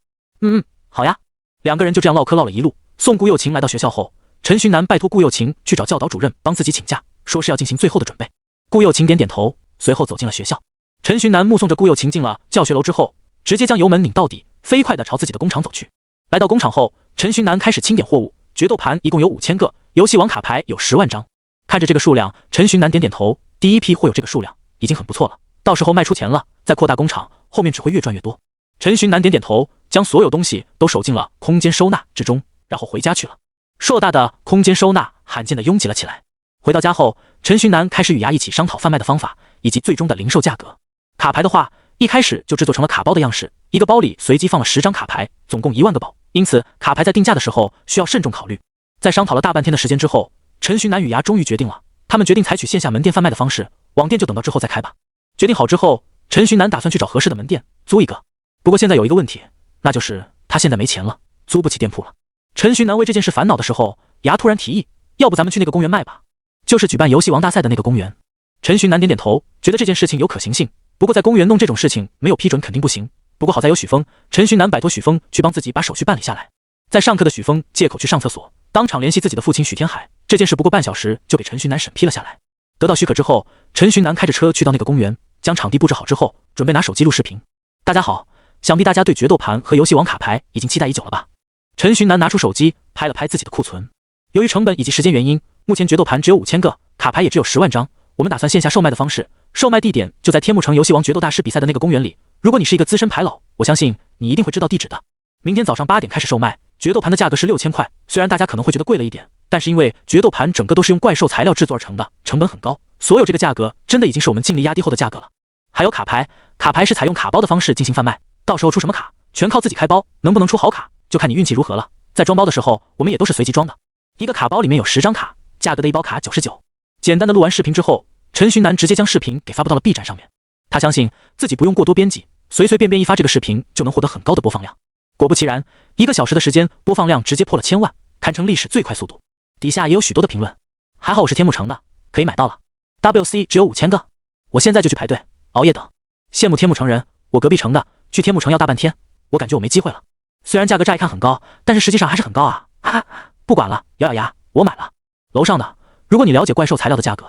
好呀。”两个人就这样唠嗑唠了一路。送顾又晴来到学校后，陈寻南拜托顾又晴去找教导主任帮自己请假，说是要进行最后的准备。顾又晴点点头，随后走进了学校。陈寻南目送着顾又晴进了教学楼之后，直接将油门拧到底，飞快地朝自己的工厂走去。来到工厂后，陈寻南开始清点货物。决斗盘一共有5000个，游戏王卡牌有10万张。看着这个数量，陈寻南点点头，第一批会有这个数量已经很不错了，到时候卖出钱了，再扩大工厂，后面只会越赚越多。陈寻南点点头，将所有东西都收进了空间收纳之中，然后回家去了。硕大的空间收纳罕见的拥挤了起来。回到家后，陈寻南开始与牙一起商讨贩卖的方法以及最终的零售价格。卡牌的话，一开始就制作成了卡包的样式，一个包里随机放了10张卡牌，总共1万个宝，因此卡牌在定价的时候需要慎重考虑。在商讨了大半天的时间之后，陈寻南与牙终于决定了，他们决定采取线下门店贩卖的方式，网店就等到之后再开吧。决定好之后，陈寻南打算去找合适的门店租一个。不过现在有一个问题，那就是他现在没钱了，租不起店铺了。陈寻南为这件事烦恼的时候，牙突然提议，要不咱们去那个公园卖吧，就是举办游戏王大赛的那个公园。陈寻南点点头，觉得这件事情有可行性，不过在公园弄这种事情没有批准肯定不行。不过好在有许峰，陈寻南摆脱许峰去帮自己把手续办理下来。在上课的许峰借口去上厕所，当场联系自己的父亲许天海，这件事不过半小时就被陈寻南审批了下来。得到许可之后，陈寻南开着车去到那个公园，将场地布置好之后，准备拿手机录视频。大家好，想必大家对决斗盘和游戏王卡牌已经期待已久了吧？陈寻南拿出手机拍了拍自己的库存。由于成本以及时间原因，目前决斗盘只有5000个，卡牌也只有10万张。我们打算线下售卖的方式，售卖地点就在天幕城游戏王决斗大师比赛的那个公园里。如果你是一个资深牌佬，我相信你一定会知道地址的。明天早上8点开始售卖，决斗盘的价格是6000块。虽然大家可能会觉得贵了一点，但是因为决斗盘整个都是用怪兽材料制作而成的，成本很高，所有这个价格真的已经是我们尽力压低后的价格了。还有卡牌，卡牌是采用卡包的方式进行贩卖，到时候出什么卡全靠自己开包，能不能出好卡就看你运气如何了。在装包的时候，我们也都是随机装的，一个卡包里面有10张卡，价格的一包卡99。简单的录完视频之后，陈寻南直接将视频给发布到了 B 站上面。他相信自己不用过多编辑，随随便便一发这个视频就能获得很高的播放量。果不其然，1个小时的时间，播放量直接破了1000万，堪称历史最快速度。底下也有许多的评论，还好我是天幕城的，可以买到了。WC 只有5000个，我现在就去排队，熬夜等。羡慕天幕城人，我隔壁城的，去天幕城要大半天，我感觉我没机会了。虽然价格乍一看很高，但是实际上还是很高啊！哈哈，不管了，咬咬牙，我买了。楼上的，如果你了解怪兽材料的价格，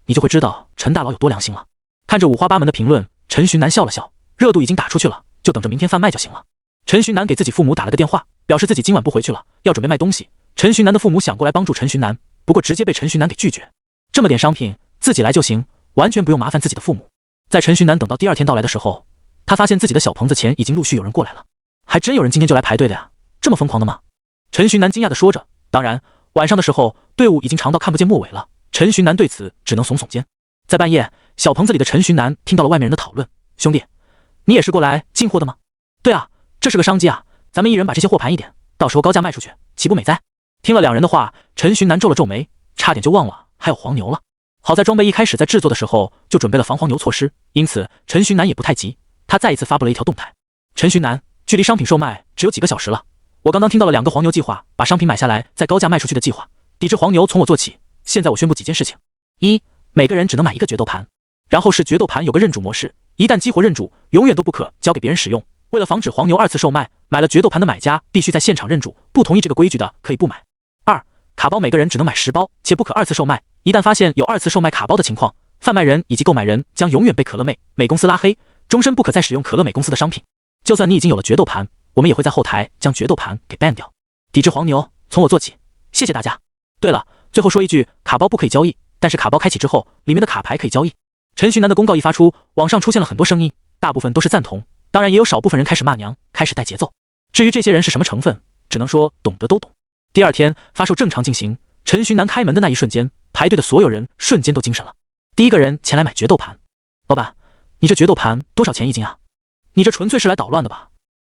你就会知道陈大佬有多良心了。看着五花八门的评论，陈寻南笑了笑，热度已经打出去了，就等着明天贩卖就行了。陈寻南给自己父母打了个电话，表示自己今晚不回去了，要准备卖东西。陈寻南的父母想过来帮助陈寻南，不过直接被陈寻南给拒绝。这么点商品自己来就行，完全不用麻烦自己的父母。在陈寻南等到第二天到来的时候，他发现自己的小棚子前已经陆续有人过来了。还真有人今天就来排队的呀，这么疯狂的吗？陈寻南惊讶地说着。当然，晚上的时候队伍已经长到看不见末尾了，陈寻南对此只能耸耸肩。在半夜，小棚子里的陈寻南听到了外面人的讨论：“兄弟，你也是过来进货的吗？”“对啊，这是个商机啊，咱们一人把这些货盘一点，到时候高价卖出去，岂不美哉？”听了两人的话，陈寻南皱了皱眉，差点就忘了还有黄牛了。好在装备一开始在制作的时候就准备了防黄牛措施，因此陈寻南也不太急，他再一次发布了一条动态：陈寻南，距离商品售卖只有几个小时了，我刚刚听到了2个黄牛计划把商品买下来再高价卖出去的计划，抵制黄牛从我做起。现在我宣布几件事情：一，每个人只能买1个决斗盘，然后是决斗盘有个认主模式，一旦激活认主，永远都不可交给别人使用。为了防止黄牛2次售卖，买了决斗盘的买家必须在现场认主，不同意这个规矩的可以不买。2，卡包每个人只能买10包，且不可2次售卖，一旦发现有2次售卖卡包的情况，贩卖人以及购买人将永远被可乐美公司拉黑，终身不可再使用可乐美公司的商品。就算你已经有了决斗盘，我们也会在后台将决斗盘给 ban 掉。抵制黄牛从我做起，谢谢大家。对了，最后说一句，卡包不可以交易，但是卡包开启之后，里面的卡牌可以交易。陈寻南的公告一发出，网上出现了很多声音，大部分都是赞同，当然也有少部分人开始骂娘，开始带节奏。至于这些人是什么成分，只能说懂得都懂。第2天发售正常进行，陈寻南开门的那一瞬间，排队的所有人瞬间都精神了。第一个人前来买决斗盘，老板，你这决斗盘多少钱一斤啊？你这纯粹是来捣乱的吧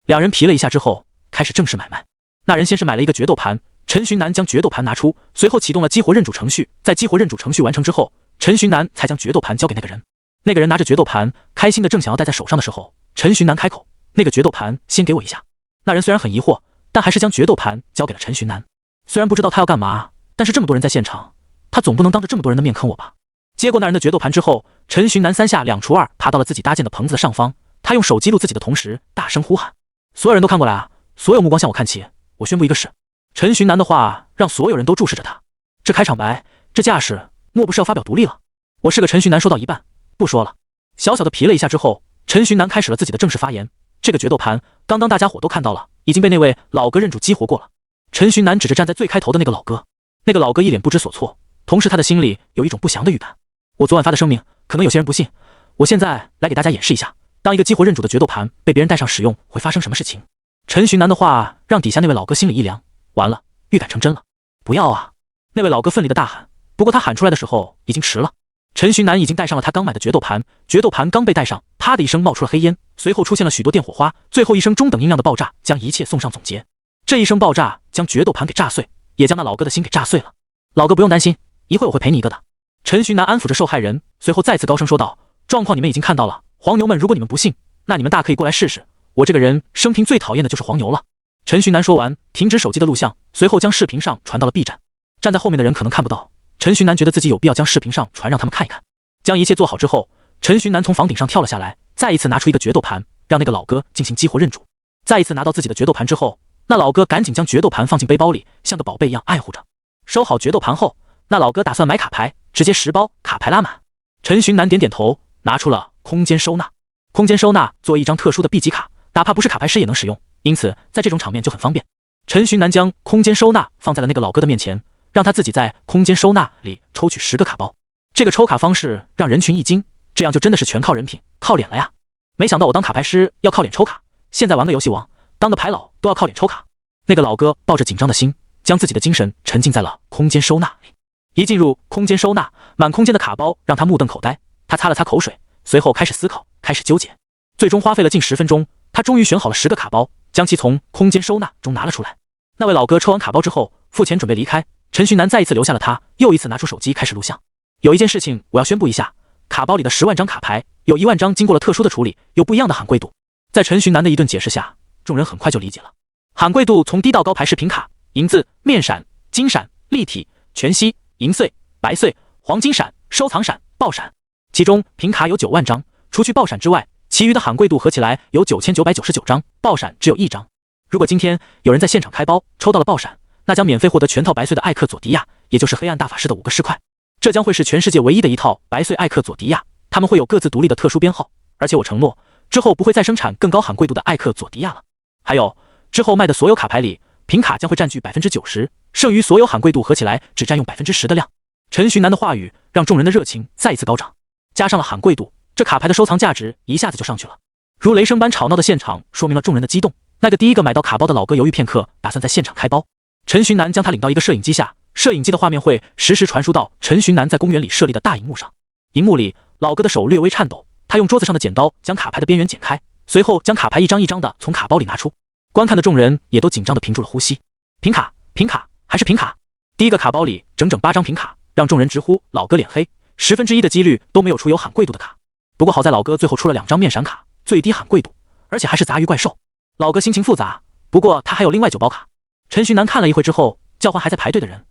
？2人皮了一下之后，开始正式买卖。那人先是买了1个决斗盘，陈寻南将决斗盘拿出，随后启动了激活认主程序，在激活认主程序完成之后，陈寻南才将决斗盘交给那个人。那个人拿着决斗盘，开心的正想要戴在手上的时候，陈寻南开口：那个决斗盘先给我一下。那人虽然很疑惑，但还是将决斗盘交给了陈寻南。虽然不知道他要干嘛，但是这么多人在现场，他总不能当着这么多人的面坑我吧。接过那人的决斗盘之后，陈寻南3下2除2爬到了自己搭建的棚子的上方，他用手机录自己的同时大声呼喊：所有人都看过来啊，所有目光向我看齐，我宣布一个事。陈寻南的话让所有人都注视着他，这开场白，这架势，莫不是要发表独立了？我是个陈寻南说到一半不说了，小小的皮了一下之后，陈寻南开始了自己的正式发言。这个决斗盘刚刚大家伙都看到了，已经被那位老哥认主激活过了。陈寻南指着站在最开头的那个老哥，那个老哥一脸不知所措，同时他的心里有一种不祥的预感。我昨晚发的声明，可能有些人不信，我现在来给大家演示一下，当一个激活认主的决斗盘被别人带上使用会发生什么事情。陈寻南的话让底下那位老哥心里一凉，完了，预感成真了。不要啊！那位老哥奋力的大喊，不过他喊出来的时候已经迟了。陈寻南已经带上了他刚买的决斗盘，决斗盘刚被带上，啪的一声冒出了黑烟，随后出现了许多电火花，最后一声中等音量的爆炸将一切送上总结。这一声爆炸将决斗盘给炸碎，也将那老哥的心给炸碎了。老哥不用担心，一会我会赔你一个的。陈寻南安抚着受害人，随后再次高声说道：状况你们已经看到了，黄牛们，如果你们不信，那你们大可以过来试试。我这个人生平最讨厌的就是黄牛了。陈寻南说完，停止手机的录像，随后将视频上传到了 B 站。站在后面的人可能看不到，陈寻南觉得自己有必要将视频上传让他们看一看。将一切做好之后，陈寻南从房顶上跳了下来，再一次拿出一个决斗盘，让那个老哥进行激活认主。再一次拿到自己的决斗盘之后，那老哥赶紧将决斗盘放进背包里，像个宝贝一样爱护着。收好决斗盘后，那老哥打算买卡牌，直接10包卡牌拉满。陈寻南点点头，拿出了空间收纳。空间收纳作为一张特殊的 B 级卡，哪怕不是卡牌师也能使用，因此在这种场面就很方便。陈寻南将空间收纳放在了那个老哥的面前，让他自己在空间收纳里抽取10个卡包。这个抽卡方式让人群一惊，这样就真的是全靠人品，靠脸了呀！没想到我当卡牌师要靠脸抽卡，现在玩个游戏王，当个牌老都要靠脸抽卡。那个老哥抱着紧张的心，将自己的精神沉浸在了空间收纳里。一进入空间收纳，满空间的卡包让他目瞪口呆。他擦了擦口水，随后开始思考，开始纠结。最终花费了近10分钟，他终于选好了10个卡包，将其从空间收纳中拿了出来。那位老哥抽完卡包之后，付钱准备离开。陈寻南再一次留下了他，又一次拿出手机开始录像。有一件事情我要宣布一下，卡包里的10万张卡牌，有1万张经过了特殊的处理，有不一样的罕贵度。在陈寻南的一顿解释下，众人很快就理解了。罕贵度从低到高排是平卡、银字、面闪、金闪、立体、全息、银碎、白碎、黄金闪、收藏闪、爆闪。其中平卡有9万张，除去爆闪之外，其余的罕贵度合起来有9999张，爆闪只有1张。如果今天有人在现场开包抽到了爆闪，那将免费获得全套白碎的艾克佐迪亚，也就是黑暗大法师的5个尸块。这将会是全世界唯一的一套白碎艾克佐迪亚，他们会有各自独立的特殊编号，而且我承诺之后不会再生产更高罕贵度的艾克佐迪亚了。还有之后卖的所有卡牌里，平卡将会占据 90%， 剩余所有罕贵度合起来只占用 10% 的量。陈寻南的话语让众人的热情再一次高涨，加上了罕贵度，这卡牌的收藏价值一下子就上去了。如雷声般吵闹的现场说明了众人的激动。那个第一个买到卡包的老哥犹豫片刻，打算在现场开包。陈寻南将他领到一个摄影机下，摄影机的画面会实时传输到陈寻南在公园里设立的大荧幕上。荧幕里，老哥的手略微颤抖，他用桌子上的剪刀将卡牌的边缘剪开，随后将卡牌一张一张的从卡包里拿出。观看的众人也都紧张地屏住了呼吸。平卡，平卡，还是平卡！第一个卡包里整整8张平卡，让众人直呼老哥脸黑。1/10的几率都没有出有喊贵度的卡。不过好在老哥最后出了2张面闪卡，最低喊贵度，而且还是杂鱼怪兽。老哥心情复杂，不过他还有另外9包卡。陈徐南看了一会之后，叫唤还在排队的人：“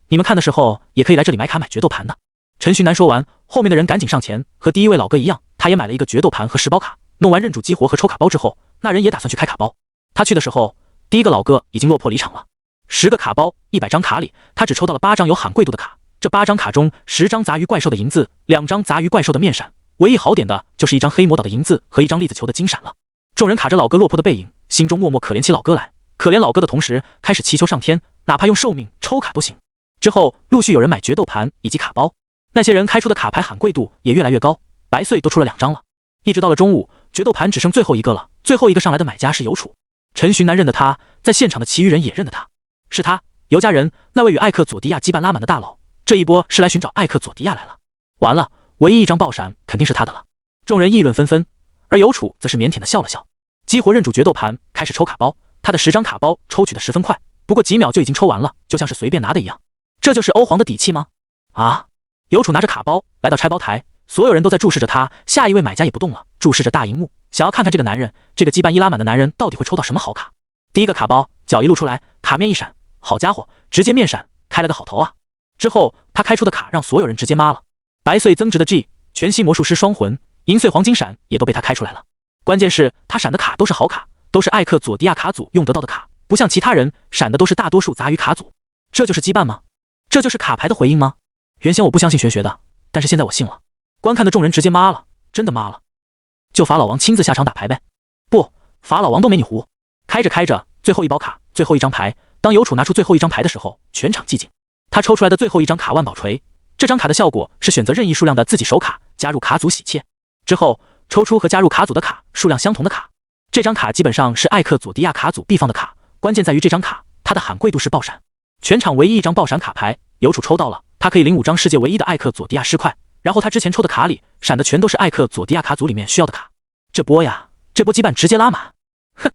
你们看的时候也可以来这里买卡买决斗盘的。”陈徐南说完，后面的人赶紧上前，和第一位老哥一样，他也买了一个决斗盘和10包卡。弄完认主激活和抽卡包之后，那人也打算去开卡包。他去的时候，第一个老哥已经落魄离场了。10个卡包，100张卡里，他只抽到了8张有喊贵度的卡。这8张卡中，10张杂鱼怪兽的银字，2张杂鱼怪兽的面闪，唯一好点的就是1张黑魔岛的银字和1张栗子球的金闪了。众人卡着老哥落魄的背影，心中默默可怜起老哥来。可怜老哥的同时，开始祈求上天，哪怕用寿命抽卡都行。之后陆续有人买决斗盘以及卡包，那些人开出的卡牌喊贵度也越来越高，白碎都出了2张了。一直到了中午，决斗盘只剩最后一个了。最后一个上来的买家是尤楚。陈徐南认得他，在现场的其余人也认得他，是他，尤家人，那位与艾克佐迪亚羁绊拉满的大佬。这一波是来寻找艾克佐迪亚来了。完了，唯一1张爆闪肯定是他的了。众人议论纷纷，而尤楚则是腼腆的笑了笑。激活认主决斗盘，开始抽卡包。他的10张卡包抽取的十分快，不过几秒就已经抽完了，就像是随便拿的一样。这就是欧皇的底气吗？啊！尤楚拿着卡包来到拆包台，所有人都在注视着他。下一位买家也不动了，注视着大荧幕，想要看看这个男人，这个羁绊伊拉满的男人到底会抽到什么好卡。第一个卡包脚一露出来，卡面一闪，好家伙，直接面闪，开了个好头啊！之后他开出的卡让所有人直接妈了，白碎增值的 G 全息魔术师双魂、银碎黄金闪也都被他开出来了。关键是他闪的卡都是好卡，都是艾克佐迪亚卡组用得到的卡，不像其他人闪的都是大多数杂鱼卡组。这就是羁绊吗？这就是卡牌的回应吗？原先我不相信玄学的，但是现在我信了。观看的众人直接妈了，真的妈了。就法老王亲自下场打牌呗？不，法老王都没你胡。开着开着，最后1包卡，最后1张牌。当尤楚拿出最后1张牌的时候，全场寂静。他抽出来的最后1张卡万宝锤，这张卡的效果是选择任意数量的自己手卡，加入卡组喜切，之后抽出和加入卡组的卡数量相同的卡。这张卡基本上是艾克佐迪亚卡组必放的卡，关键在于这张卡，它的喊贵度是爆闪。全场唯一1张爆闪卡牌，尤楚抽到了，他可以领5张世界唯一的艾克佐迪亚尸块，然后他之前抽的卡里闪的全都是艾克佐迪亚卡组里面需要的卡。这波呀，这波羁绊直接拉满。哼，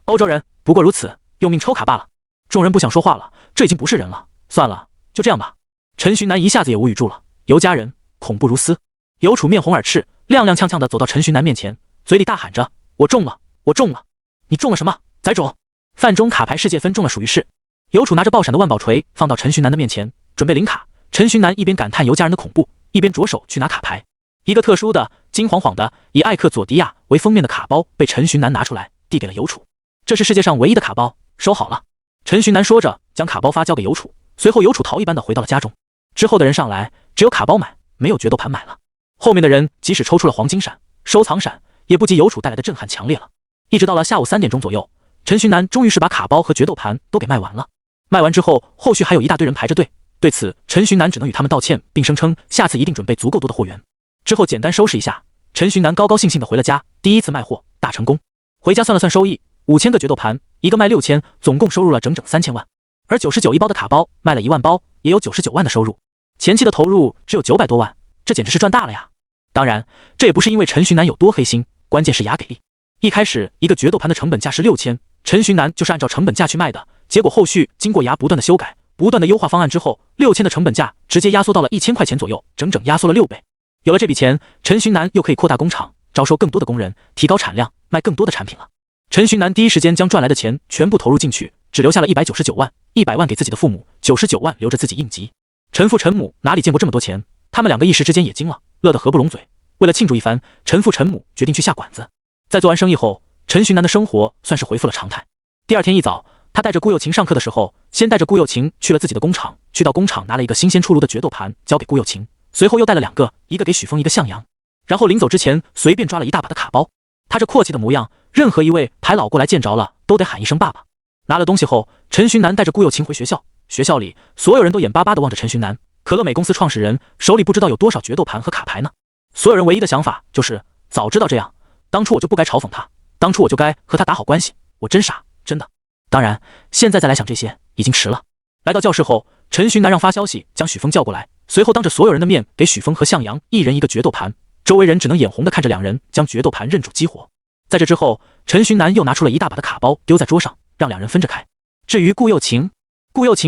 欧洲人不过如此，用命抽卡罢了。众人不想说话了，这已经不是人了。算了，就这样吧。陈徐南一下子也无语住了。尤家人恐怖如斯。尤楚面红耳赤，踉踉跄跄的走到陈徐南面前，嘴里大喊着：“我中了，我中了！你中了什么？宰种！”范中卡牌世界分中了属于是。尤楚拿着爆闪的万宝锤放到陈徐南的面前，准备领卡。陈徐南一边感叹尤家人的恐怖，一边着手去拿卡牌。一个特殊的金晃晃的以艾克佐迪亚为封面的卡包被陈徐南拿出来，递给了尤楚。这是世界上唯一的卡包，收好了。陈徐南说着，将卡包发交给尤楚。随后尤楚逃一般的回到了家中。之后的人上来，只有卡包买，没有决斗盘买了。后面的人即使抽出了黄金闪、收藏闪，也不及尤楚带来的震撼强烈了。一直到了下午3点钟左右，陈徐南终于是把卡包和决斗盘都给卖完了。卖完之后，后续还有一大堆人排着队。对此，陈徐南只能与他们道歉，并声称下次一定准备足够多的货源。之后简单收拾一下，陈徐南高高兴兴的回了家。第一次卖货大成功，回家算了算收益，5000个决斗盘，一个卖6000，总共收入了整整3000万。而99一包的卡包卖了1万包，也有99万的收入。前期的投入只有900多万，这简直是赚大了呀！当然，这也不是因为陈徐南有多黑心，关键是牙给力。一开始一个决斗盘的成本价是6000，陈徐南就是按照成本价去卖的。结果后续经过牙不断的修改、不断的优化方案之后，6000的成本价直接压缩到了1000块钱左右，整整压缩了6倍。有了这笔钱，陈徐南又可以扩大工厂，招收更多的工人，提高产量，卖更多的产品了。陈徐南第一时间将赚来的钱全部投入进去，只留下了199万，100万给自己的父母，99万留着自己应急。陈父陈母哪里见过这么多钱，他们2个一时之间也惊了，乐得合不拢嘴。为了庆祝一番，陈父陈母决定去下馆子。在做完生意后，陈徐南的生活算是恢复了常态。第二天一早，他带着顾又晴上课的时候，先带着顾又晴去了自己的工厂，去到工厂拿了一个新鲜出炉的决斗盘交给顾又晴，随后又带了2个，一个给许峰，一个向阳。然后临走之前随便抓了一大把的卡包，他这阔气的模样，任何一位牌老过来见着了都得喊一声爸爸。拿了东西后，陈徐南带着顾又晴回学校。学校里所有人都眼巴巴地望着陈徐南，可乐美公司创始人手里不知道有多少决斗盘和卡牌呢。所有人唯一的想法就是，早知道这样，当初我就不该嘲讽他，当初我就该和他打好关系，我真傻，真的。当然，现在再来想这些已经迟了。来到教室后，陈徐南让发消息将许峰叫过来，随后当着所有人的面给许峰和向阳一人一个决斗盘，周围人只能眼红地看着2人将决斗盘认主激活。在这之后，陈徐南又拿出了一大把的卡包丢在桌上，让2人分着开。至于顾又晴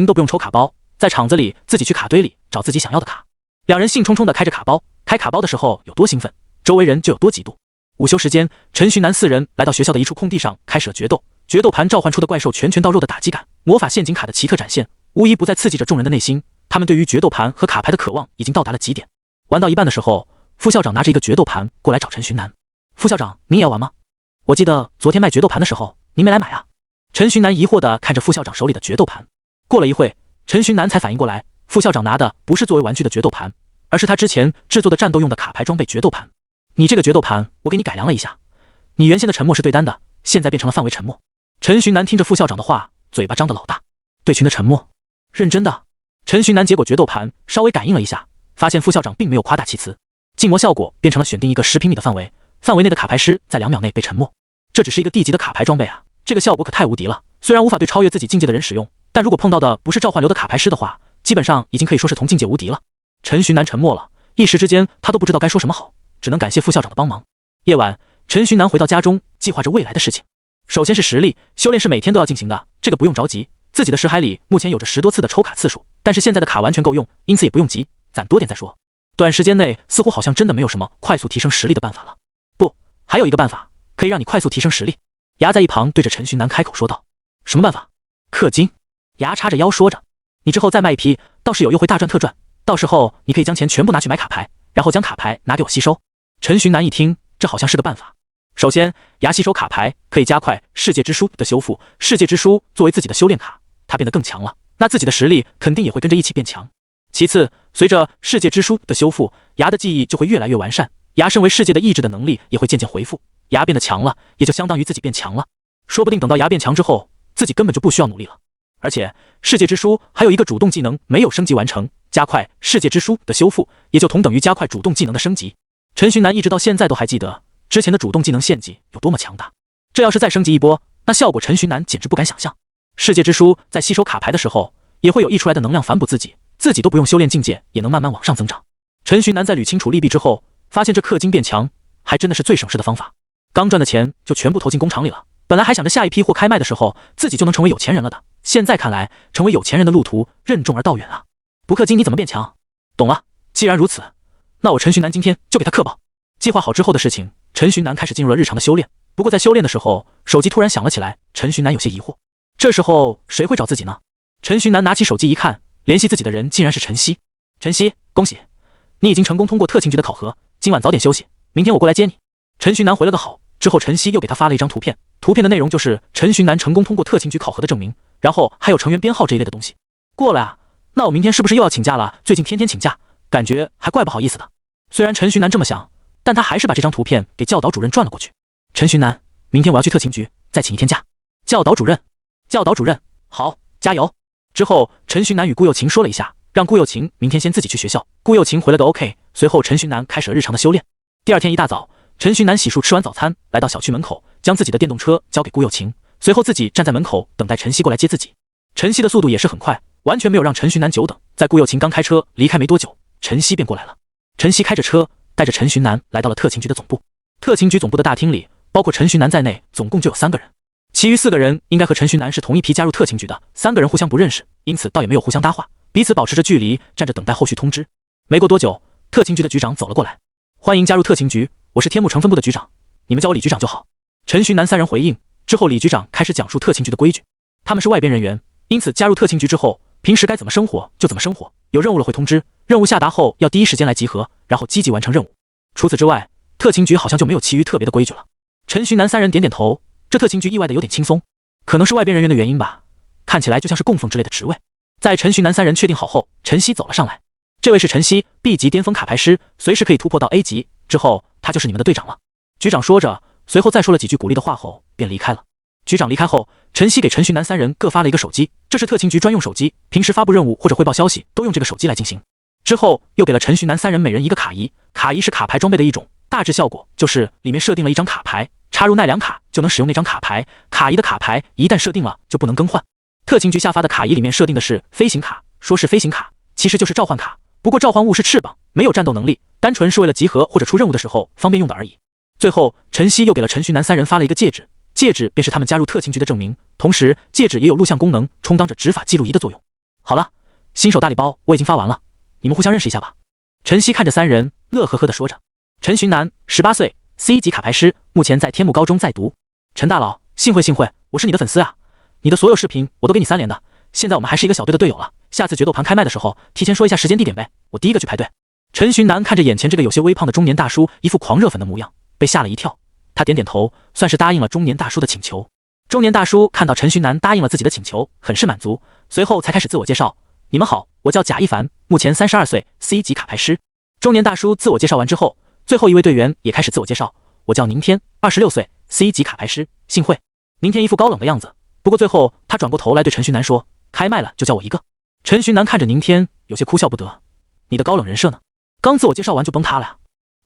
都不用抽卡包，在厂子里自己去卡堆里找自己想要的卡。两人兴冲冲地开着卡包，开卡包的时候有多兴奋，周围人就有多嫉妒。午休时间，陈徐南4人来到学校的一处空地上，开始了决斗。决斗盘召唤出的怪兽拳拳到肉的打击感，魔法陷阱卡的奇特展现，无疑不再刺激着众人的内心。他们对于决斗盘和卡牌的渴望已经到达了极点。玩到一半的时候，副校长拿着一个决斗盘过来找陈徐南。副校长，您也要玩吗？我记得昨天卖决斗盘的时候，您没来买啊。陈徐南疑惑地看着副校长手里的决斗盘。过了一会，陈徐南才反应过来，副校长拿的不是作为玩具的决斗盘，而是他之前制作的战斗用的卡牌装备决斗盘。你这个决斗盘，我给你改良了一下，你原先的沉默是对单的，现在变成了范围沉默。陈徐南听着副校长的话，嘴巴张得老大。对群的沉默？认真的？陈徐南接过决斗盘，稍微感应了一下，发现副校长并没有夸大其词。静默效果变成了选定一个10平米的范围，范围内的卡牌师在2秒内被沉默。这只是一个地级的卡牌装备啊，这个效果可太无敌了。虽然无法对超越自己境界的人使用，但如果碰到的不是召唤流的卡牌师的话，基本上已经可以说是同境界无敌了。陈徐南沉默了，一时之间他都不知道该说什么好，只能感谢副校长的帮忙。夜晚，陈徐南回到家中，计划着未来的事情。首先是实力，修炼是每天都要进行的，这个不用着急。自己的识海里目前有着10多次的抽卡次数，但是现在的卡完全够用，因此也不用急，攒多点再说。短时间内似乎好像真的没有什么快速提升实力的办法了。不，还有一个办法可以让你快速提升实力。牙在一旁对着陈徐南开口说道：“什么办法？”氪金。牙叉着腰说着：“你之后再卖一批，倒是有优惠大赚特赚，到时候你可以将钱全部拿去买卡牌，然后将卡牌拿给我吸收。”陈徐南一听，这好像是个办法。首先，牙吸收卡牌可以加快世界之书的修复，世界之书作为自己的修炼卡，它变得更强了，那自己的实力肯定也会跟着一起变强。其次，随着世界之书的修复，牙的记忆就会越来越完善，牙身为世界的意志的能力也会渐渐恢复，牙变得强了，也就相当于自己变强了。说不定等到牙变强之后，自己根本就不需要努力了。而且，世界之书还有一个主动技能没有升级完成，加快世界之书的修复，也就同等于加快主动技能的升级。陈徐南一直到现在都还记得之前的主动技能献祭有多么强大，这要是再升级一波，那效果陈徐南简直不敢想象。世界之书在吸收卡牌的时候，也会有溢出来的能量反哺自己，自己都不用修炼境界，也能慢慢往上增长。陈徐南在捋清楚利弊之后，发现这氪金变强还真的是最省事的方法。刚赚的钱就全部投进工厂里了，本来还想着下一批货开卖的时候自己就能成为有钱人了的，现在看来成为有钱人的路途任重而道远啊。不氪金你怎么变强？懂了，既然如此，那我陈徐南今天就给他氪爆。计划好之后的事情，陈徐南开始进入了日常的修炼。不过在修炼的时候，手机突然响了起来，陈徐南有些疑惑，这时候谁会找自己呢？陈徐南拿起手机一看，联系自己的人竟然是陈曦。陈曦，恭喜，你已经成功通过特勤局的考核，今晚早点休息，明天我过来接你。陈徐南回了个好，之后陈曦又给他发了一张图片，图片的内容就是陈徐南成功通过特勤局考核的证明，然后还有成员编号这一类的东西。过来啊，那我明天是不是又要请假了？最近天天请假，感觉还怪不好意思的。虽然陈徐南这么想，但他还是把这张图片给教导主任转了过去。陈徐南，明天我要去特勤局，再请一天假。教导主任，好，加油。之后，陈徐南与顾又晴说了一下，让顾又晴明天先自己去学校。顾又晴回了个 OK， 随后陈徐南开始了日常的修炼。第二天一大早，陈徐南洗漱吃完早餐，来到小区门口，将自己的电动车交给顾又晴，随后自己站在门口等待陈曦过来接自己。陈曦的速度也是很快，完全没有让陈徐南久等。在顾又晴刚开车离开没多久，陈曦便过来了。陈曦开着车，带着陈徐南来到了特勤局的总部。特勤局总部的大厅里，包括陈徐南在内，总共就有3个人。其余4个人应该和陈徐南是同一批加入特勤局的，3个人互相不认识，因此倒也没有互相搭话，彼此保持着距离，站着等待后续通知。没过多久，特勤局的局长走了过来，欢迎加入特勤局，我是天幕城分部的局长，你们叫我李局长就好。陈徐南3人回应之后，李局长开始讲述特勤局的规矩。他们是外边人员，因此加入特勤局之后，平时该怎么生活就怎么生活，有任务了会通知，任务下达后要第一时间来集合，然后积极完成任务。除此之外，特勤局好像就没有其余特别的规矩了。陈徐南3人点点头，这特勤局意外的有点轻松，可能是外边人员的原因吧，看起来就像是供奉之类的职位。在陈徐南3人确定好后，陈曦走了上来。这位是陈曦， B 级巅峰卡牌师，随时可以突破到 A 级，之后他就是你们的队长了。局长说着，随后再说了几句鼓励的话后便离开了。局长离开后，陈曦给陈徐南3人各发了一个手机，这是特勤局专用手机，平时发布任务或者汇报消息都用这个手机来进行。之后又给了陈徐南3人每人一个卡仪，卡仪是卡牌装备的一种，大致效果就是里面设定了一张卡牌，插入奈良卡就能使用那张卡牌，卡仪的卡牌一旦设定了就不能更换。特勤局下发的卡仪里面设定的是飞行卡，说是飞行卡，其实就是召唤卡，不过召唤物是翅膀，没有战斗能力，单纯是为了集合或者出任务的时候方便用的而已。最后，陈曦又给了陈徐南3人发了一个戒指，戒指便是他们加入特勤局的证明，同时戒指也有录像功能，充当着执法记录仪的作用。好了，新手大礼包我已经发完了，你们互相认识一下吧。陈曦看着三人，乐呵呵地说着。陈寻南，18岁，C 级卡牌师，目前在天幕高中在读。陈大佬，幸会，我是你的粉丝啊，你的所有视频我都给你3连的。现在我们还是一个小队的队友了，下次决斗盘开卖的时候，提前说一下时间地点呗，我第一个去排队。陈寻南看着眼前这个有些微胖的中年大叔，一副狂热粉的模样，被吓了一跳。他点点头，算是答应了中年大叔的请求。中年大叔看到陈寻南答应了自己的请求，很是满足，随后才开始自我介绍：“你们好，我叫贾一凡，目前32岁，C 级卡牌师。”中年大叔自我介绍完之后，最后一位队员也开始自我介绍：“我叫宁天，26岁，C 级卡牌师，幸会。”宁天一副高冷的样子，不过最后他转过头来对陈寻南说：“开麦了就叫我一个。”陈寻南看着宁天，有些哭笑不得：“你的高冷人设呢？刚自我介绍完就崩塌了呀！”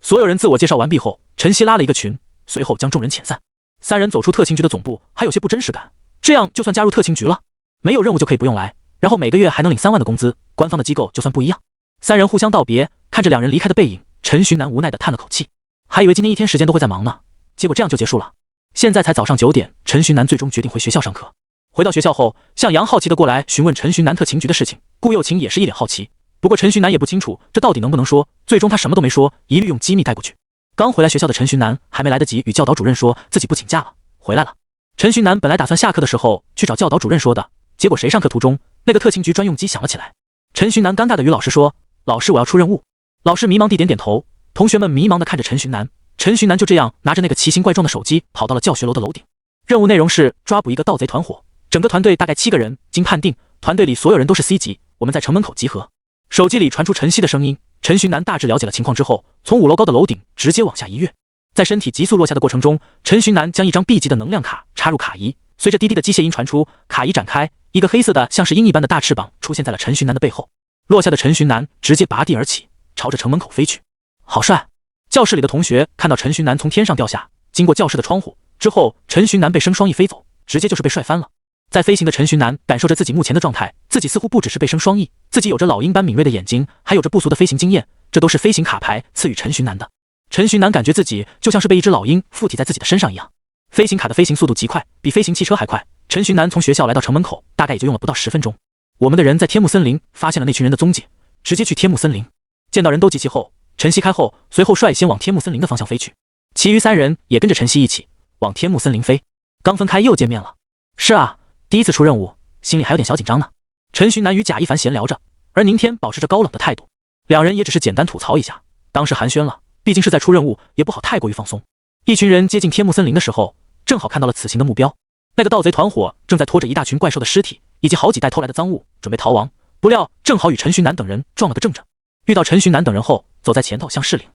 所有人自我介绍完毕后，陈曦拉了一个群，随后将众人遣散。三人走出特勤局的总部，还有些不真实感。这样就算加入特勤局了，没有任务就可以不用来，然后每个月还能领3万的工资，官方的机构就算不一样。三人互相道别，看着两人离开的背影，陈寻南无奈地叹了口气，还以为今天一天时间都会在忙呢，结果这样就结束了。现在才早上9点，陈寻南最终决定回学校上课。回到学校后，向阳好奇地过来询问陈寻南特勤局的事情，顾又晴也是一脸好奇。不过陈寻南也不清楚这到底能不能说，最终他什么都没说，一律用机密带过去。刚回来学校的陈寻南还没来得及与教导主任说自己不请假了，回来了。陈寻南本来打算下课的时候去找教导主任说的，结果谁上课途中，那个特勤局专用机响了起来。陈寻南尴尬地与老师说：“老师，我要出任务。”老师迷茫地点点头，同学们迷茫地看着陈寻南。陈寻南就这样拿着那个奇形怪状的手机跑到了教学楼的楼顶。任务内容是抓捕一个盗贼团伙，整个团队大概7个人，经判定团队里所有人都是 C 级，我们在城门口集合。手机里传出陈曦的声音。陈寻南大致了解了情况之后，从5楼高的楼顶直接往下一跃。在身体急速落下的过程中，陈寻南将一张 B 级的能量卡插入卡仪，随着滴滴的机械音传出，卡仪展开，一个黑色的像是鹰一般的大翅膀出现在了陈寻南的背后。落下的陈寻南直接拔地而起，朝着城门口飞去。好帅！教室里的同学看到陈寻南从天上掉下，经过教室的窗户之后，陈寻南被生双翼飞走，直接就是被帅翻了。在飞行的陈寻南感受着自己目前的状态，自己似乎不只是被生双翼，自己有着老鹰般敏锐的眼睛，还有着不俗的飞行经验，这都是飞行卡牌赐予陈寻南的。陈寻南感觉自己就像是被一只老鹰附体在自己的身上一样。飞行卡的飞行速度极快，比飞行汽车还快。陈寻南从学校来到城门口，大概也就用了不到10分钟。我们的人在天幕森林发现了那群人的踪迹，直接去天幕森林。见到人都集齐后，陈曦开后，随后率先往天幕森林的方向飞去，其余3人也跟着陈曦一起往天幕森林飞。刚分开又见面了。是啊，第一次出任务，心里还有点小紧张呢。陈寻南与贾一凡闲聊着，而宁天保持着高冷的态度，两人也只是简单吐槽一下，当时寒暄了，毕竟是在出任务，也不好太过于放松。一群人接近天幕森林的时候，正好看到了此行的目标，那个盗贼团伙正在拖着一大群怪兽的尸体以及好几袋偷来的赃物，准备逃亡，不料正好与陈寻南等人撞了个正着。遇到陈寻南等人后，走在前头向市领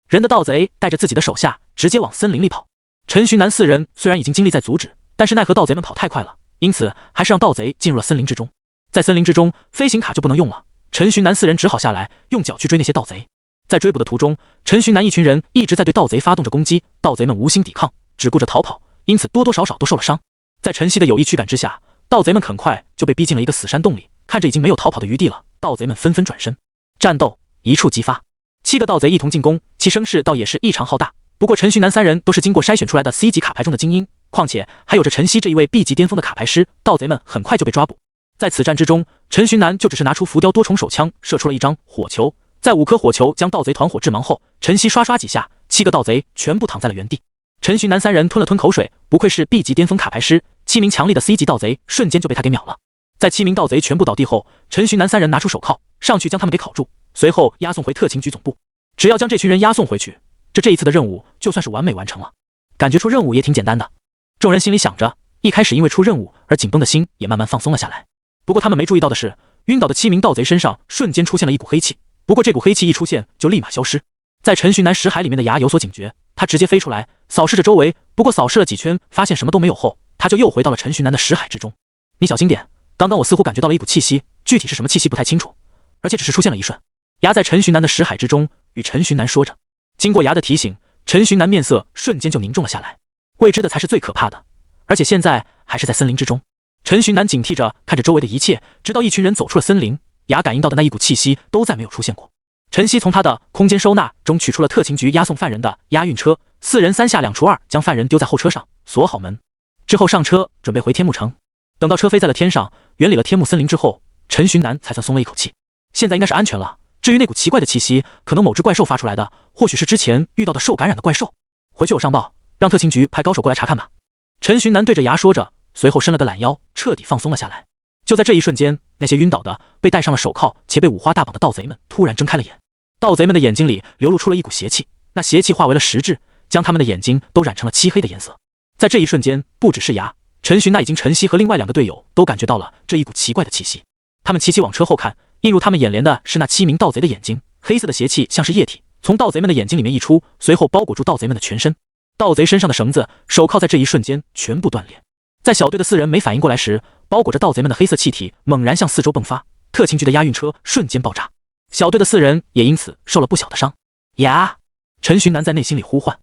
人的盗贼带着自己的手下直接往森林里跑。陈寻南4人虽然已经尽力在阻止，但是奈何盗贼们跑太快了，因此还是让盗贼进入了森林之中。在森林之中，飞行卡就不能用了，陈寻南4人只好下来用脚去追那些盗贼。在追捕的途中，陈寻南一群人一直在对盗贼发动着攻击，盗贼们无心抵抗，只顾着逃跑，因此多多少少都受了伤。在陈曦的有意驱赶之下，盗贼们很快就被逼进了一个死山洞里，看着已经没有逃跑的余地了，盗贼们纷纷转身。战斗一触即发，7个盗贼一同进攻，其声势倒也是异常浩大。不过陈寻南3人都是经过筛选出来的 C 级卡牌中的精英，况且还有着陈曦这一位 B 级巅峰的卡牌师，盗贼们很快就被抓捕。在此战之中，陈寻南就只是拿出浮雕多重手枪，射出了一张火球，在5颗火球将盗贼团伙致盲后，陈曦刷几下，7个盗贼全部躺在了原地。陈寻南3人吞了吞口水，不愧是 B 级巅峰卡牌师，7名强力的 C 级盗贼瞬间就被他给秒了。在7名盗贼全部倒地后，陈寻南3人拿出手铐上去将他们给铐住，随后押送回特勤局总部。只要将这群人押送回去，这一次的任务就算是完美完成了。感觉出任务也挺简单的，众人心里想着，一开始因为出任务而紧绷的心也慢慢放松了下来。不过他们没注意到的是，晕倒的7名盗贼身上瞬间出现了一股黑气，不过这股黑气一出现就立马消失。在陈寻南识海里面的牙有所警觉，他直接飞出来扫视着周围，不过扫视了几圈发现什么都没有后，他就又回到了陈寻南的识海之中。你小心点，刚刚我似乎感觉到了一股气息，具体是什么气息不太清楚，而且只是出现了一瞬。牙在陈寻南的识海之中与陈寻南说着。经过牙的提醒，陈寻南面色瞬间就凝重了下来。未知的才是最可怕的，而且现在还是在森林之中。陈寻南警惕着看着周围的一切，直到一群人走出了森林，牙感应到的那一股气息都再没有出现过。陈曦从他的空间收纳中取出了特勤局押送犯人的押运车，4人3下2除2将犯人丢在后车上，锁好门之后上车准备回天幕城。等到车飞在了天上，远离了天幕森林之后，陈寻南才算松了一口气。现在应该是安全了，至于那股奇怪的气息，可能某只怪兽发出来的，或许是之前遇到的受感染的怪兽。回去有上报，让特勤局派高手过来查看吧。陈寻南对着牙说着，随后伸了个懒腰，彻底放松了下来。就在这一瞬间，那些晕倒的、被戴上了手铐且被五花大绑的盗贼们突然睁开了眼。盗贼们的眼睛里流露出了一股邪气，那邪气化为了实质，将他们的眼睛都染成了漆黑的颜色。在这一瞬间，不只是牙，陈寻那已经晨曦和另外2个队友都感觉到了这一股奇怪的气息。他们齐齐往车后看，映入他们眼帘的是那7名盗贼的眼睛，黑色的邪气像是液体，从盗贼们的眼睛里面溢出，随后包裹住盗贼们的全身。盗贼身上的绳子、手铐在这一瞬间全部断裂。在小队的4人没反应过来时，包裹着盗贼们的黑色气体猛然向四周迸发，特勤局的押运车瞬间爆炸。小队的4人也因此受了不小的伤。牙，陈寻南在内心里呼唤。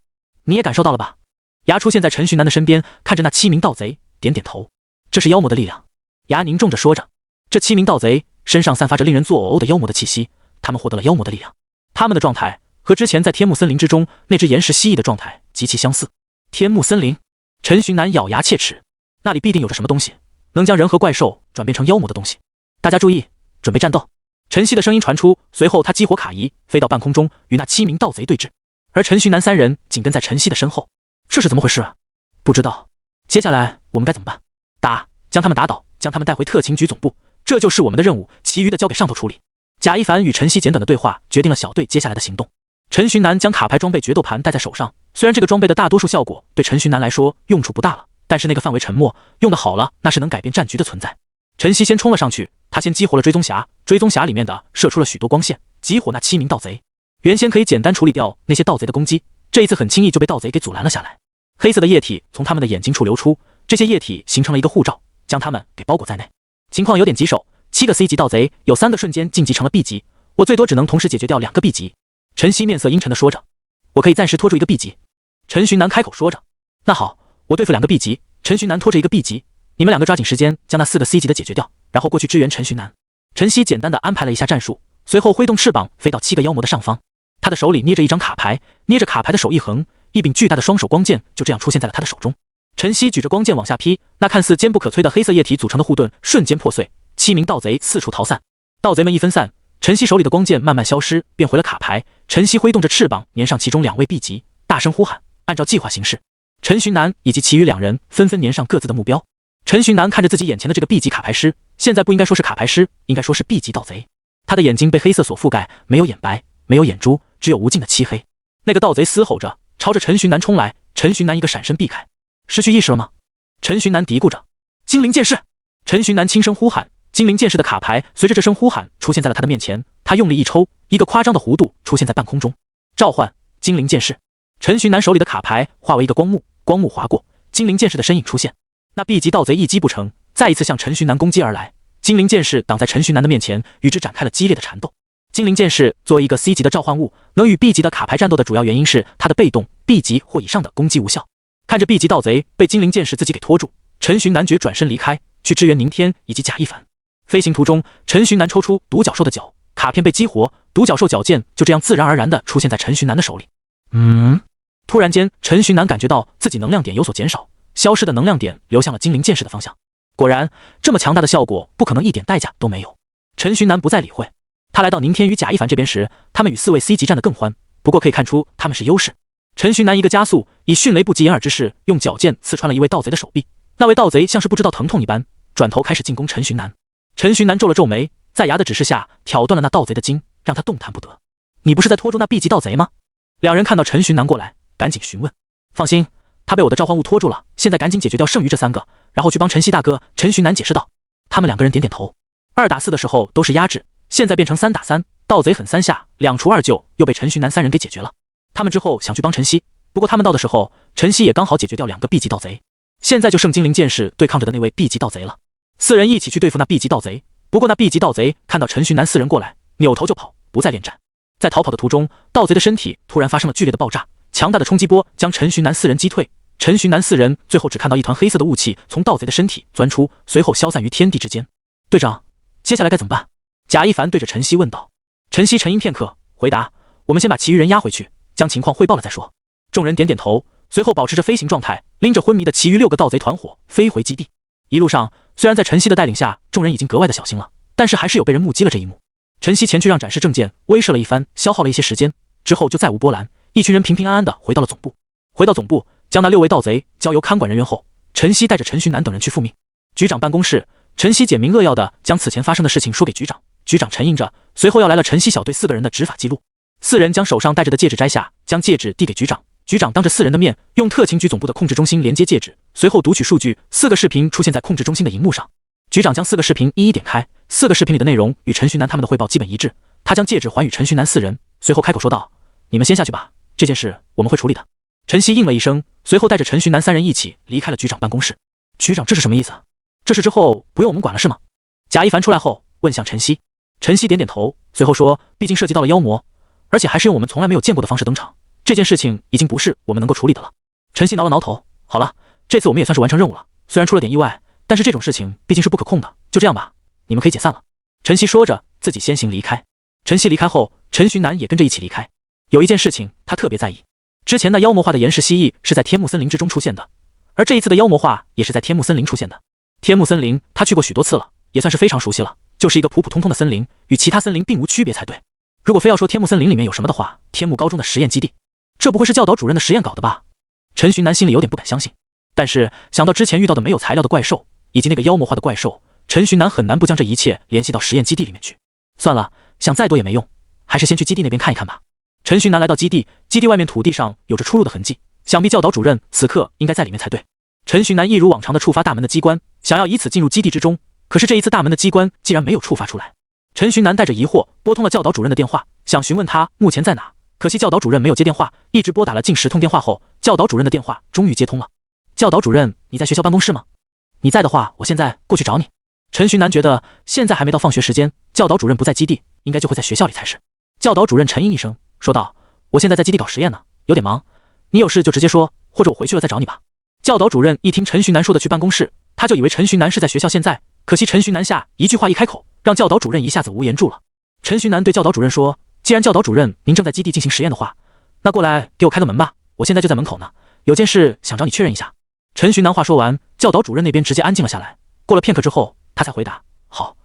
你也感受到了吧？牙出现在陈寻南的身边，看着那7名盗贼，点点头。这是妖魔的力量。牙凝重着说着。这7名盗贼身上散发着令人作呕的妖魔的气息，他们获得了妖魔的力量。他们的状态和之前在天幕森林之中那只岩石蜥蜴的状态极其相似。天幕森林，陈寻南咬牙切齿，那里必定有着什么东西，能将人和怪兽转变成妖魔的东西。大家注意，准备战斗！陈曦的声音传出，随后他激活卡仪，飞到半空中与那7名盗贼对峙，而陈寻南3人紧跟在陈曦的身后。这是怎么回事啊？不知道。接下来我们该怎么办？打，将他们打倒，将他们带回特勤局总部。这就是我们的任务，其余的交给上头处理。贾一凡与陈曦简短的对话决定了小队接下来的行动。陈寻南将卡牌装备决斗盘戴在手上，虽然这个装备的大多数效果对陈寻南来说用处不大了，但是那个范围沉默用得好了，那是能改变战局的存在。陈曦先冲了上去，他先激活了追踪匣，追踪匣里面的射出了许多光线，激活那7名盗贼。原先可以简单处理掉那些盗贼的攻击，这一次很轻易就被盗贼给阻拦了下来。黑色的液体从他们的眼睛处流出，这些液体形成了一个护罩，将他们给包裹在内。情况有点棘手，7个 C 级盗贼有3个瞬间晋级成了 B 级，我最多只能同时解决掉2个 B 级。陈曦面色阴沉地说着，我可以暂时拖住1个 B 级。陈寻南开口说着，那好，我对付2个 B 级，陈寻南拖着1个 B 级，你们2个抓紧时间将那4个 C 级的解决掉，然后过去支援陈寻南。陈曦简单的安排了一下战术，随后挥动翅膀飞到7个妖魔的上方，他的手里捏着一张卡牌，捏着卡牌的手一横，一柄巨大的双手光剑就这样出现在了他的手中。陈曦举着光剑往下劈，那看似坚不可摧的黑色液体组成的护盾瞬间破碎，7名盗贼四处逃散。盗贼们一分散，陈曦手里的光剑慢慢消失，变回了卡牌。陈曦挥动着翅膀粘上其中2位 B 级，大声呼喊，按照计划行事。陈寻南以及其余2人纷纷粘上各自的目标。陈寻南看着自己眼前的这个 B 级卡牌师，现在不应该说是卡牌师，应该说是 B 级盗贼。他的眼睛被黑色所覆盖，没有眼白，没有眼珠，只有无尽的漆黑。那个盗贼嘶吼着朝着陈寻南冲来，陈寻南一个闪身避开。失去意识了吗？陈寻南嘀咕着。精灵剑士！陈寻南轻声呼喊，精灵剑士的卡牌随着这声呼喊出现在了他的面前。他用力一抽，一个夸张的弧度出现在半空中。召唤精灵剑士！陈寻南手里的卡牌化为一个光幕，光幕划过，精灵剑士的身影出现。那 B 级盗贼一击不成，再一次向陈寻南攻击而来。精灵剑士挡在陈寻南的面前，与之展开了激烈的缠斗。精灵剑士作为一个 C 级的召唤物，能与 B 级的卡牌战斗的主要原因是他的被动 B 级或以上的攻击无效。看着 B 级盗贼被精灵剑士自己给拖住，陈寻南决转身离开，去支援宁天以及贾一凡。飞行途中，陈寻南抽出独角兽的角，卡片被激活，独角兽角剑就这样自然而然地出现在陈寻南的手里。突然间，陈寻南感觉到自己能量点有所减少，消失的能量点流向了精灵剑士的方向。果然，这么强大的效果不可能一点代价都没有。陈寻南不再理会，他来到宁天与贾一凡这边时，他们与4位 C 级战得更欢，不过可以看出他们是优势。陈寻南一个加速，以迅雷不及掩耳之势用角剑刺穿了一位盗贼的手臂。那位盗贼像是不知道疼痛一般，转头开始进攻陈寻南。陈寻南皱了皱眉，在牙的指示下挑断了那盗贼的筋，让他动弹不得。你不是在拖住那 B 级盗贼吗？2人看到陈寻南过来，赶紧询问。放心，他被我的召唤物拖住了，现在赶紧解决掉剩余这3个，然后去帮陈曦大哥。陈寻南解释道。他们2个人点点头。2打4的时候都是压制，现在变成3打3，盗贼狠3下，2除2救，又被陈寻南3人给解决了。他们之后想去帮陈曦，不过他们到的时候，陈曦也刚好解决掉2个 B 级盗贼，现在就剩精灵剑士对抗着的那位 B 级盗贼了。4人一起去对付那 B 级盗贼，不过那 B 级盗贼看到陈寻南4人过来，扭头就跑，不再恋战。在逃跑的途中，盗贼的身体突然发生了剧烈的爆炸，强大的冲击波将陈寻南4人击退。陈寻南4人最后只看到一团黑色的雾气从盗贼的身体钻出，随后消散于天地之间。队长，接下来该怎么办？贾一凡对着陈曦问道。陈曦沉吟片刻，回答：我们先把其余人押回去，将情况汇报了再说。众人点点头，随后保持着飞行状态，拎着昏迷的其余6个盗贼团伙飞回基地。一路上，虽然在陈曦的带领下，众人已经格外的小心了，但是还是有被人目击了这一幕。陈曦前去让展示证件，威慑了一番，消耗了一些时间，之后就再无波澜，一群人平平安安的回到了总部。回到总部，将那6位盗贼交由看管人员后，陈曦带着陈寻南等人去复命。局长办公室，陈曦简明扼要的将此前发生的事情说给局长，局长沉吟着，随后要来了陈曦小队4个人的执法记录。4人将手上戴着的戒指摘下，将戒指递给局长。局长当着4人的面，用特勤局总部的控制中心连接戒指，随后读取数据，4个视频出现在控制中心的荧幕上。局长将4个视频一一点开，4个视频里的内容与陈寻南他们的汇报基本一致。他将戒指还与陈寻南4人，随后开口说道：“你们先下去吧，这件事我们会处理的。”陈曦应了一声，随后带着陈寻南3人一起离开了局长办公室。局长，这是什么意思？这事之后不用我们管了是吗？贾一凡出来后问向陈曦。陈曦点点头，随后说：“毕竟涉及到了妖魔，而且还是用我们从来没有见过的方式登场，这件事情已经不是我们能够处理的了。”陈曦挠了挠头，好了，这次我们也算是完成任务了，虽然出了点意外，但是这种事情毕竟是不可控的，就这样吧，你们可以解散了。陈曦说着，自己先行离开。陈曦离开后，陈寻南也跟着一起离开。有一件事情他特别在意，之前那妖魔化的岩石蜥蜴是在天幕森林之中出现的，而这一次的妖魔化也是在天幕森林出现的。天幕森林他去过许多次了，也算是非常熟悉了，就是一个普普通通的森林，与其他森林并无区别才对。如果非要说天幕森林里面有什么的话，天幕高中的实验基地，这不会是教导主任的实验搞的吧？陈寻南心里有点不敢相信，但是想到之前遇到的没有材料的怪兽，以及那个妖魔化的怪兽，陈寻南很难不将这一切联系到实验基地里面去。算了，想再多也没用，还是先去基地那边看一看吧。陈寻南来到基地，基地外面土地上有着出入的痕迹，想必教导主任此刻应该在里面才对。陈寻南一如往常的触发大门的机关，想要以此进入基地之中，可是这一次大门的机关竟然没有触发出来。陈寻南带着疑惑拨通了教导主任的电话，想询问他目前在哪，可惜教导主任没有接电话，一直拨打了近10通电话后，教导主任的电话终于接通了。教导主任，你在学校办公室吗？你在的话，我现在过去找你。陈寻南觉得现在还没到放学时间，教导主任不在基地，应该就会在学校里才是。教导主任沉吟一声，说道：“我现在在基地搞实验呢，有点忙，你有事就直接说，或者我回去了再找你吧。”教导主任一听陈寻南说的去办公室，他就以为陈寻南是在学校现在，可惜陈寻南下一句话一开口，让教导主任一下子无言住了。陈寻南对教导主任说：“既然教导主任您正在基地进行实验的话，那过来给我开个门吧，我现在就在门口呢，有件事想找你确认一下。”陈寻南话说完，教导主任那边直接安静了下来，过了片刻之后，他才回答：“好，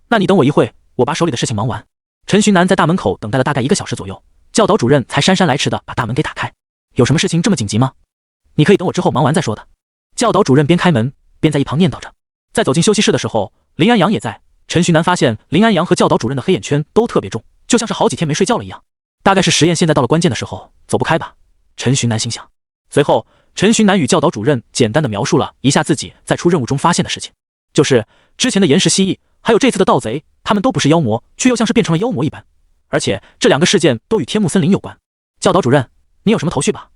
那你等我一会，我把手里的事情忙完。”陈寻南在大门口等待了大概1个小时左右，教导主任才姗姗来迟的把大门给打开。有什么事情这么紧急吗？你可以等我之后忙完再说的。教导主任边开门边在一旁念叨着。在走进休息室的时候，林安阳也在。陈寻南发现林安阳和教导主任的黑眼圈都特别重，就像是好几天没睡觉了一样。大概是实验现在到了关键的时候，走不开吧，陈寻南心想。随后，陈寻南与教导主任简单的描述了一下自己在出任务中发现的事情，就是之前的岩石蜥蜴，还有这次的盗贼，他们都不是妖魔，却又像是变成了妖魔一般，而且这2个事件都与天幕森林有关。教导主任，你有什么头绪吧？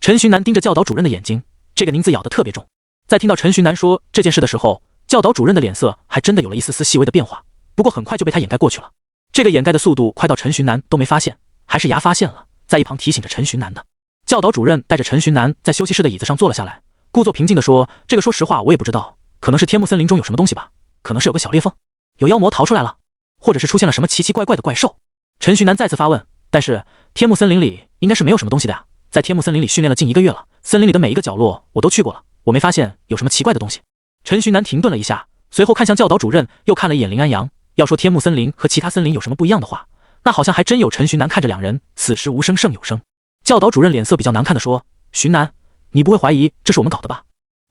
陈寻南盯着教导主任的眼睛，这个宁字咬得特别重。在听到陈寻南说这件事的时候，教导主任的脸色还真的有了一丝丝细微的变化，不过很快就被他掩盖过去了。这个掩盖的速度快到陈寻南都没发现，还是牙发现了，在一旁提醒着陈寻南的。教导主任带着陈寻南在休息室的椅子上坐了下来，故作平静地说：“这个说实话我也不知道，可能是天幕森林中有什么东西吧，可能是有个小裂缝，有妖魔逃出来了，或者是出现了什么奇奇怪怪的怪兽。”陈寻南再次发问：“但是天幕森林里应该是没有什么东西的呀，在天幕森林里训练了近1个月了，森林里的每一个角落我都去过了，我没发现有什么奇怪的东西。”陈寻南停顿了一下，随后看向教导主任，又看了一眼林安阳。要说天幕森林和其他森林有什么不一样的话，那好像还真有。陈寻南看着2人，此时无声胜有声。教导主任脸色比较难看的说：“寻南，你不会怀疑这是我们搞的吧？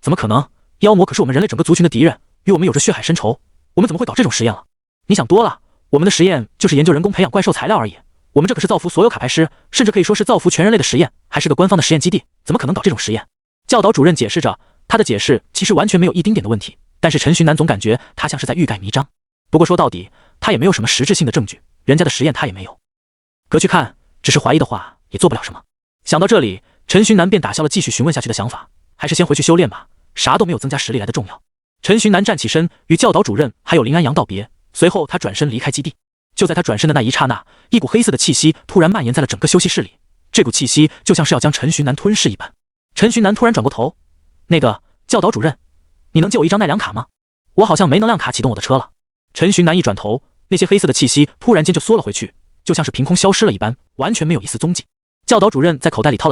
怎么可能？妖魔可是我们人类整个族群的敌人，与我们有着血海深仇，我们怎么会搞这种实验了？你想多了，我们的实验就是研究人工培养怪兽材料而已，我们这可是造福所有卡牌师，甚至可以说是造福全人类的实验，还是个官方的实验基地，怎么可能搞这种实验？”教导主任解释着，他的解释其实完全没有一丁点的问题，但是陈寻南总感觉他像是在欲盖弥彰。不过说到底，他也没有什么实质性的证据，人家的实验他也没有。隔去看，只是怀疑的话也做不了什么。想到这里，陈寻南便打消了继续询问下去的想法，还是先回去修炼吧，啥都没有增加实力来的重要。陈寻南站起身，与教导主任还有林安阳道别，随后他转身离开基地。就在他转身的那一刹那，一股黑色的气息突然蔓延在了整个休息室里，这股气息就像是要将陈寻南吞噬一般。陈寻南突然转过头：“那个教导主任，你能借我一张奈良卡吗？我好像没能量卡启动我的车了。”陈寻南一转头，那些黑色的气息突然间就缩了回去，就像是凭空消失了一般，完全没有一丝踪迹。教导主任在口袋里掏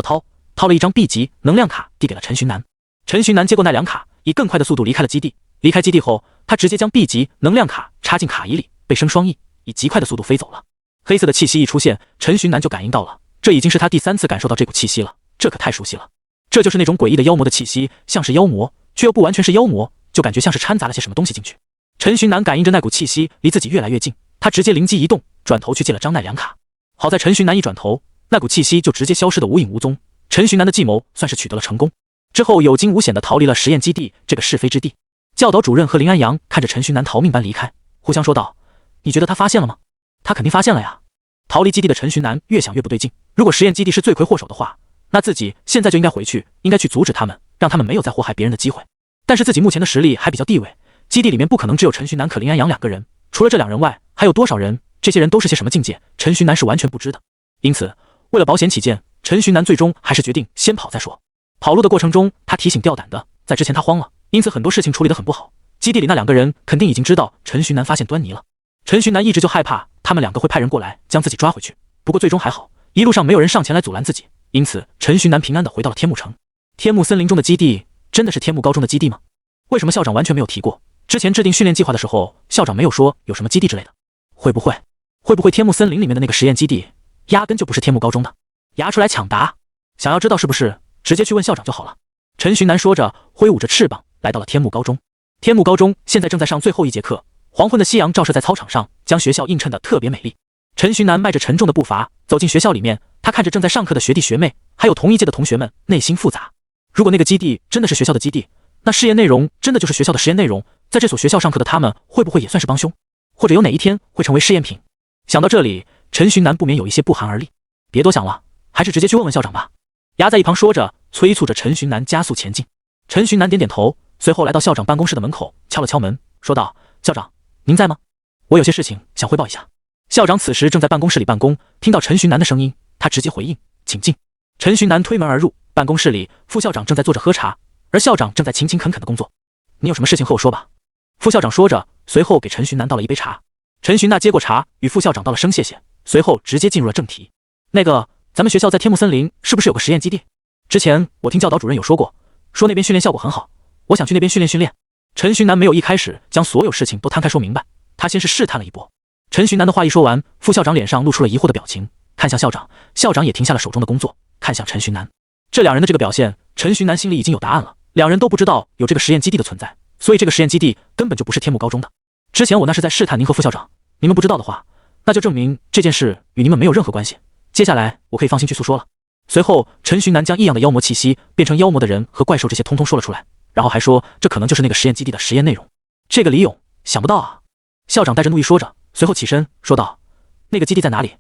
了一张 B 级能量卡递给了陈寻南。陈寻南接过奈良卡，以更快的速度离开了基地。离开基地后，他直接将 B 级能量卡插进卡椅里，被生双翼，以极快的速度飞走了。黑色的气息一出现，陈寻南就感应到了，这已经是他第3次感受到这股气息了，这可太熟悉了。这就是那种诡异的妖魔的气息，像是妖魔，却又不完全是妖魔，就感觉像是掺杂了些什么东西进去。陈寻南感应着那股气息离自己越来越近，他直接灵机一动，转头去借了张奈良卡。好在陈寻南一转头，那股气息就直接消失得无影无踪。陈寻南的计谋算是取得了成功。之后有惊无险地逃离了实验基地这个是非之地。教导主任和林安阳看着陈寻南逃命般离开，互相说道：“你觉得他发现了吗？”“他肯定发现了呀。”逃离基地的陈寻南越想越不对劲，如果实验基地是罪魁祸首的话，那自己现在就应该回去，应该去阻止他们，让他们没有再祸害别人的机会。但是自己目前的实力还比较地位，基地里面不可能只有陈寻南和林安阳2个人，除了这2人外，还有多少人？这些人都是些什么境界？陈寻南是完全不知的。因此，为了保险起见，陈寻南最终还是决定先跑再说。跑路的过程中，他提醒吊胆的，在之前他慌了，因此很多事情处理得很不好。基地里那2个人肯定已经知道陈寻南发现端倪了。陈寻南一直就害怕他们2个会派人过来将自己抓回去，不过最终还好，一路上没有人上前来阻拦自己，因此陈寻南平安地回到了天幕城。天幕森林中的基地真的是天幕高中的基地吗？为什么校长完全没有提过？之前制定训练计划的时候，校长没有说有什么基地之类的。会不会天幕森林里面的那个实验基地压根就不是天幕高中的？牙出来抢答，想要知道是不是，直接去问校长就好了。陈寻南说着，挥舞着翅膀来到了天幕高中。天幕高中现在正在上最后一节课，黄昏的夕阳照射在操场上，将学校映衬得特别美丽。陈寻南迈着沉重的步伐走进学校里面，他看着正在上课的学弟学妹，还有同一届的同学们，内心复杂。如果那个基地真的是学校的基地，那试验内容真的就是学校的实验内容，在这所学校上课的他们会不会也算是帮凶，或者有哪一天会成为试验品？想到这里，陈寻南不免有一些不寒而栗。别多想了，还是直接去问问校长吧。牙在一旁说着，催促着陈寻南加速前进。陈寻南点点头，随后来到校长办公室的门口，敲了敲门，说道：“校长，您在吗？我有些事情想汇报一下。”校长此时正在办公室里办公，听到陈寻南的声音，他直接回应：“请进。”陈寻南推门而入，办公室里副校长正在坐着喝茶，而校长正在勤勤恳恳的工作。“你有什么事情和我说吧。”副校长说着，随后给陈寻南倒了一杯茶。陈寻南接过茶，与副校长道了声谢谢，随后直接进入了正题。“那个，咱们学校在天幕森林是不是有个实验基地？之前我听教导主任有说过，说那边训练效果很好，我想去那边训练。”陈寻南没有一开始将所有事情都摊开说明白，他先是试探了一波。陈寻南的话一说完，副校长脸上露出了疑惑的表情，看向校长，校长也停下了手中的工作，看向陈寻南。这2人的这个表现，陈寻南心里已经有答案了，2人都不知道有这个实验基地的存在，所以这个实验基地根本就不是天幕高中的。之前我那是在试探您和副校长，你们不知道的话，那就证明这件事与你们没有任何关系。接下来我可以放心去诉说了。随后，陈寻南将异样的妖魔气息、变成妖魔的人和怪兽这些通通说了出来，然后还说这可能就是那个实验基地的实验内容。这个李勇想不到啊！校长带着怒意说着，随后起身说道：“那个基地在哪里？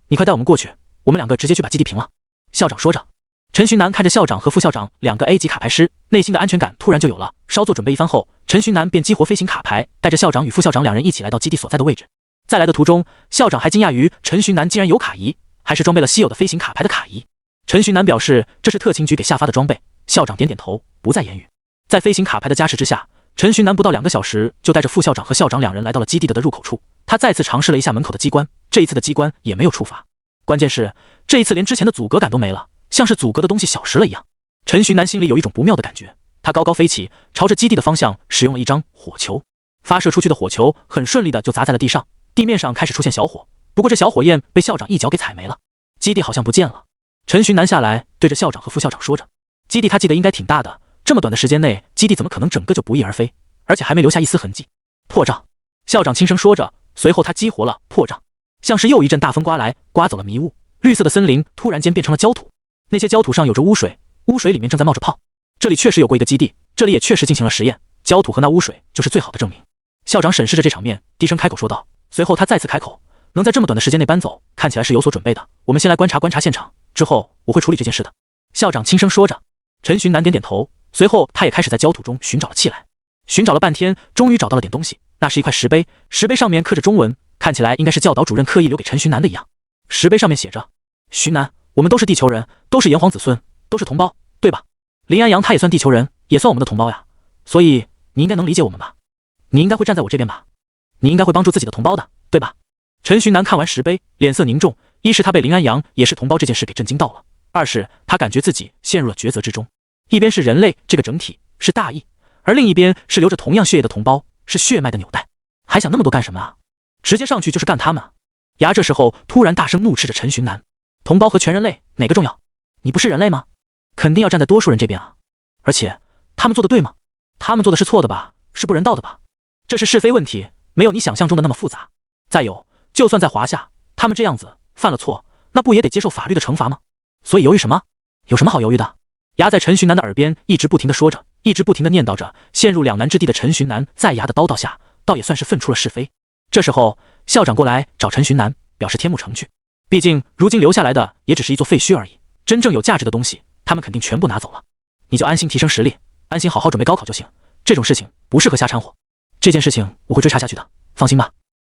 你快带我们过去，我们2个直接去把基地平了。”校长说着，陈寻南看着校长和副校长2个 A 级卡牌师，内心的安全感突然就有了。稍作准备一番后，陈寻南便激活飞行卡牌，带着校长与副校长2人一起来到基地所在的位置。在来的途中，校长还惊讶于陈寻南竟然有卡仪，还是装备了稀有的飞行卡牌的卡仪。陈寻南表示这是特勤局给下发的装备，校长点点头，不再言语。在飞行卡牌的加持之下，陈寻南不到2个小时就带着副校长和校长2人来到了基地的入口处。他再次尝试了一下门口的机关，这一次的机关也没有触发。关键是这一次连之前的阻隔感都没了，像是阻隔的东西消失了一样。陈寻南心里有一种不妙的感觉，他高高飞起，朝着基地的方向使用了一张火球。发射出去的火球很顺利的就砸在了地上，地面上开始出现小火，不过这小火焰被校长一脚给踩没了。基地好像不见了。陈寻南下来对着校长和副校长说着，基地他记得应该挺大的，这么短的时间内，基地怎么可能整个就不翼而飞，而且还没留下一丝痕迹？破障！校长轻声说着，随后他激活了破障，像是又一阵大风刮来，刮走了迷雾，绿色的森林突然间变成了焦土，那些焦土上有着污水，污水里面正在冒着泡。这里确实有过一个基地，这里也确实进行了实验，焦土和那污水就是最好的证明。校长审视着这场面，低声开口说道，随后他再次开口，能在这么短的时间内搬走，看起来是有所准备的，我们先来观察现场，之后我会处理这件事的。校长轻声说着。陈寻南点点头，随后他也开始在焦土中寻找了起来。寻找了半天，终于找到了点东西，那是一块石碑，石碑上面刻着中文，看起来应该是教导主任刻意留给陈寻南的一样。石碑上面写着，寻南，我们都是地球人，都是炎黄子孙，都是同胞，对吧？林安阳他也算地球人，也算我们的同胞呀，所以你应该能理解我们吧？你应该会站在我这边吧？你应该会帮助自己的同胞的，对吧？陈寻南看完石碑，脸色凝重，一是他被林安阳也是同胞这件事给震惊到了，二是他感觉自己陷入了抉择之中，一边是人类这个整体，是大义，而另一边是流着同样血液的同胞，是血脉的纽带，还想那么多干什么啊？直接上去就是干他们啊！牙这时候突然大声怒斥着陈寻南：同胞和全人类哪个重要？你不是人类吗？肯定要站在多数人这边啊！而且他们做的对吗？他们做的是错的吧？是不人道的吧？这是是非问题，没有你想象中的那么复杂。再有，就算在华夏，他们这样子犯了错，那不也得接受法律的惩罚吗？所以犹豫什么？有什么好犹豫的？牙在陈寻南的耳边一直不停地说着，一直不停地念叨着。陷入两难之地的陈寻南在牙的叨叨下，倒也算是分出了是非。这时候校长过来找陈寻南，表示天幕城去。毕竟如今留下来的也只是一座废墟而已，真正有价值的东西，他们肯定全部拿走了。你就安心提升实力，安心好好准备高考就行。这种事情不适合瞎掺和。这件事情我会追查下去的，放心吧。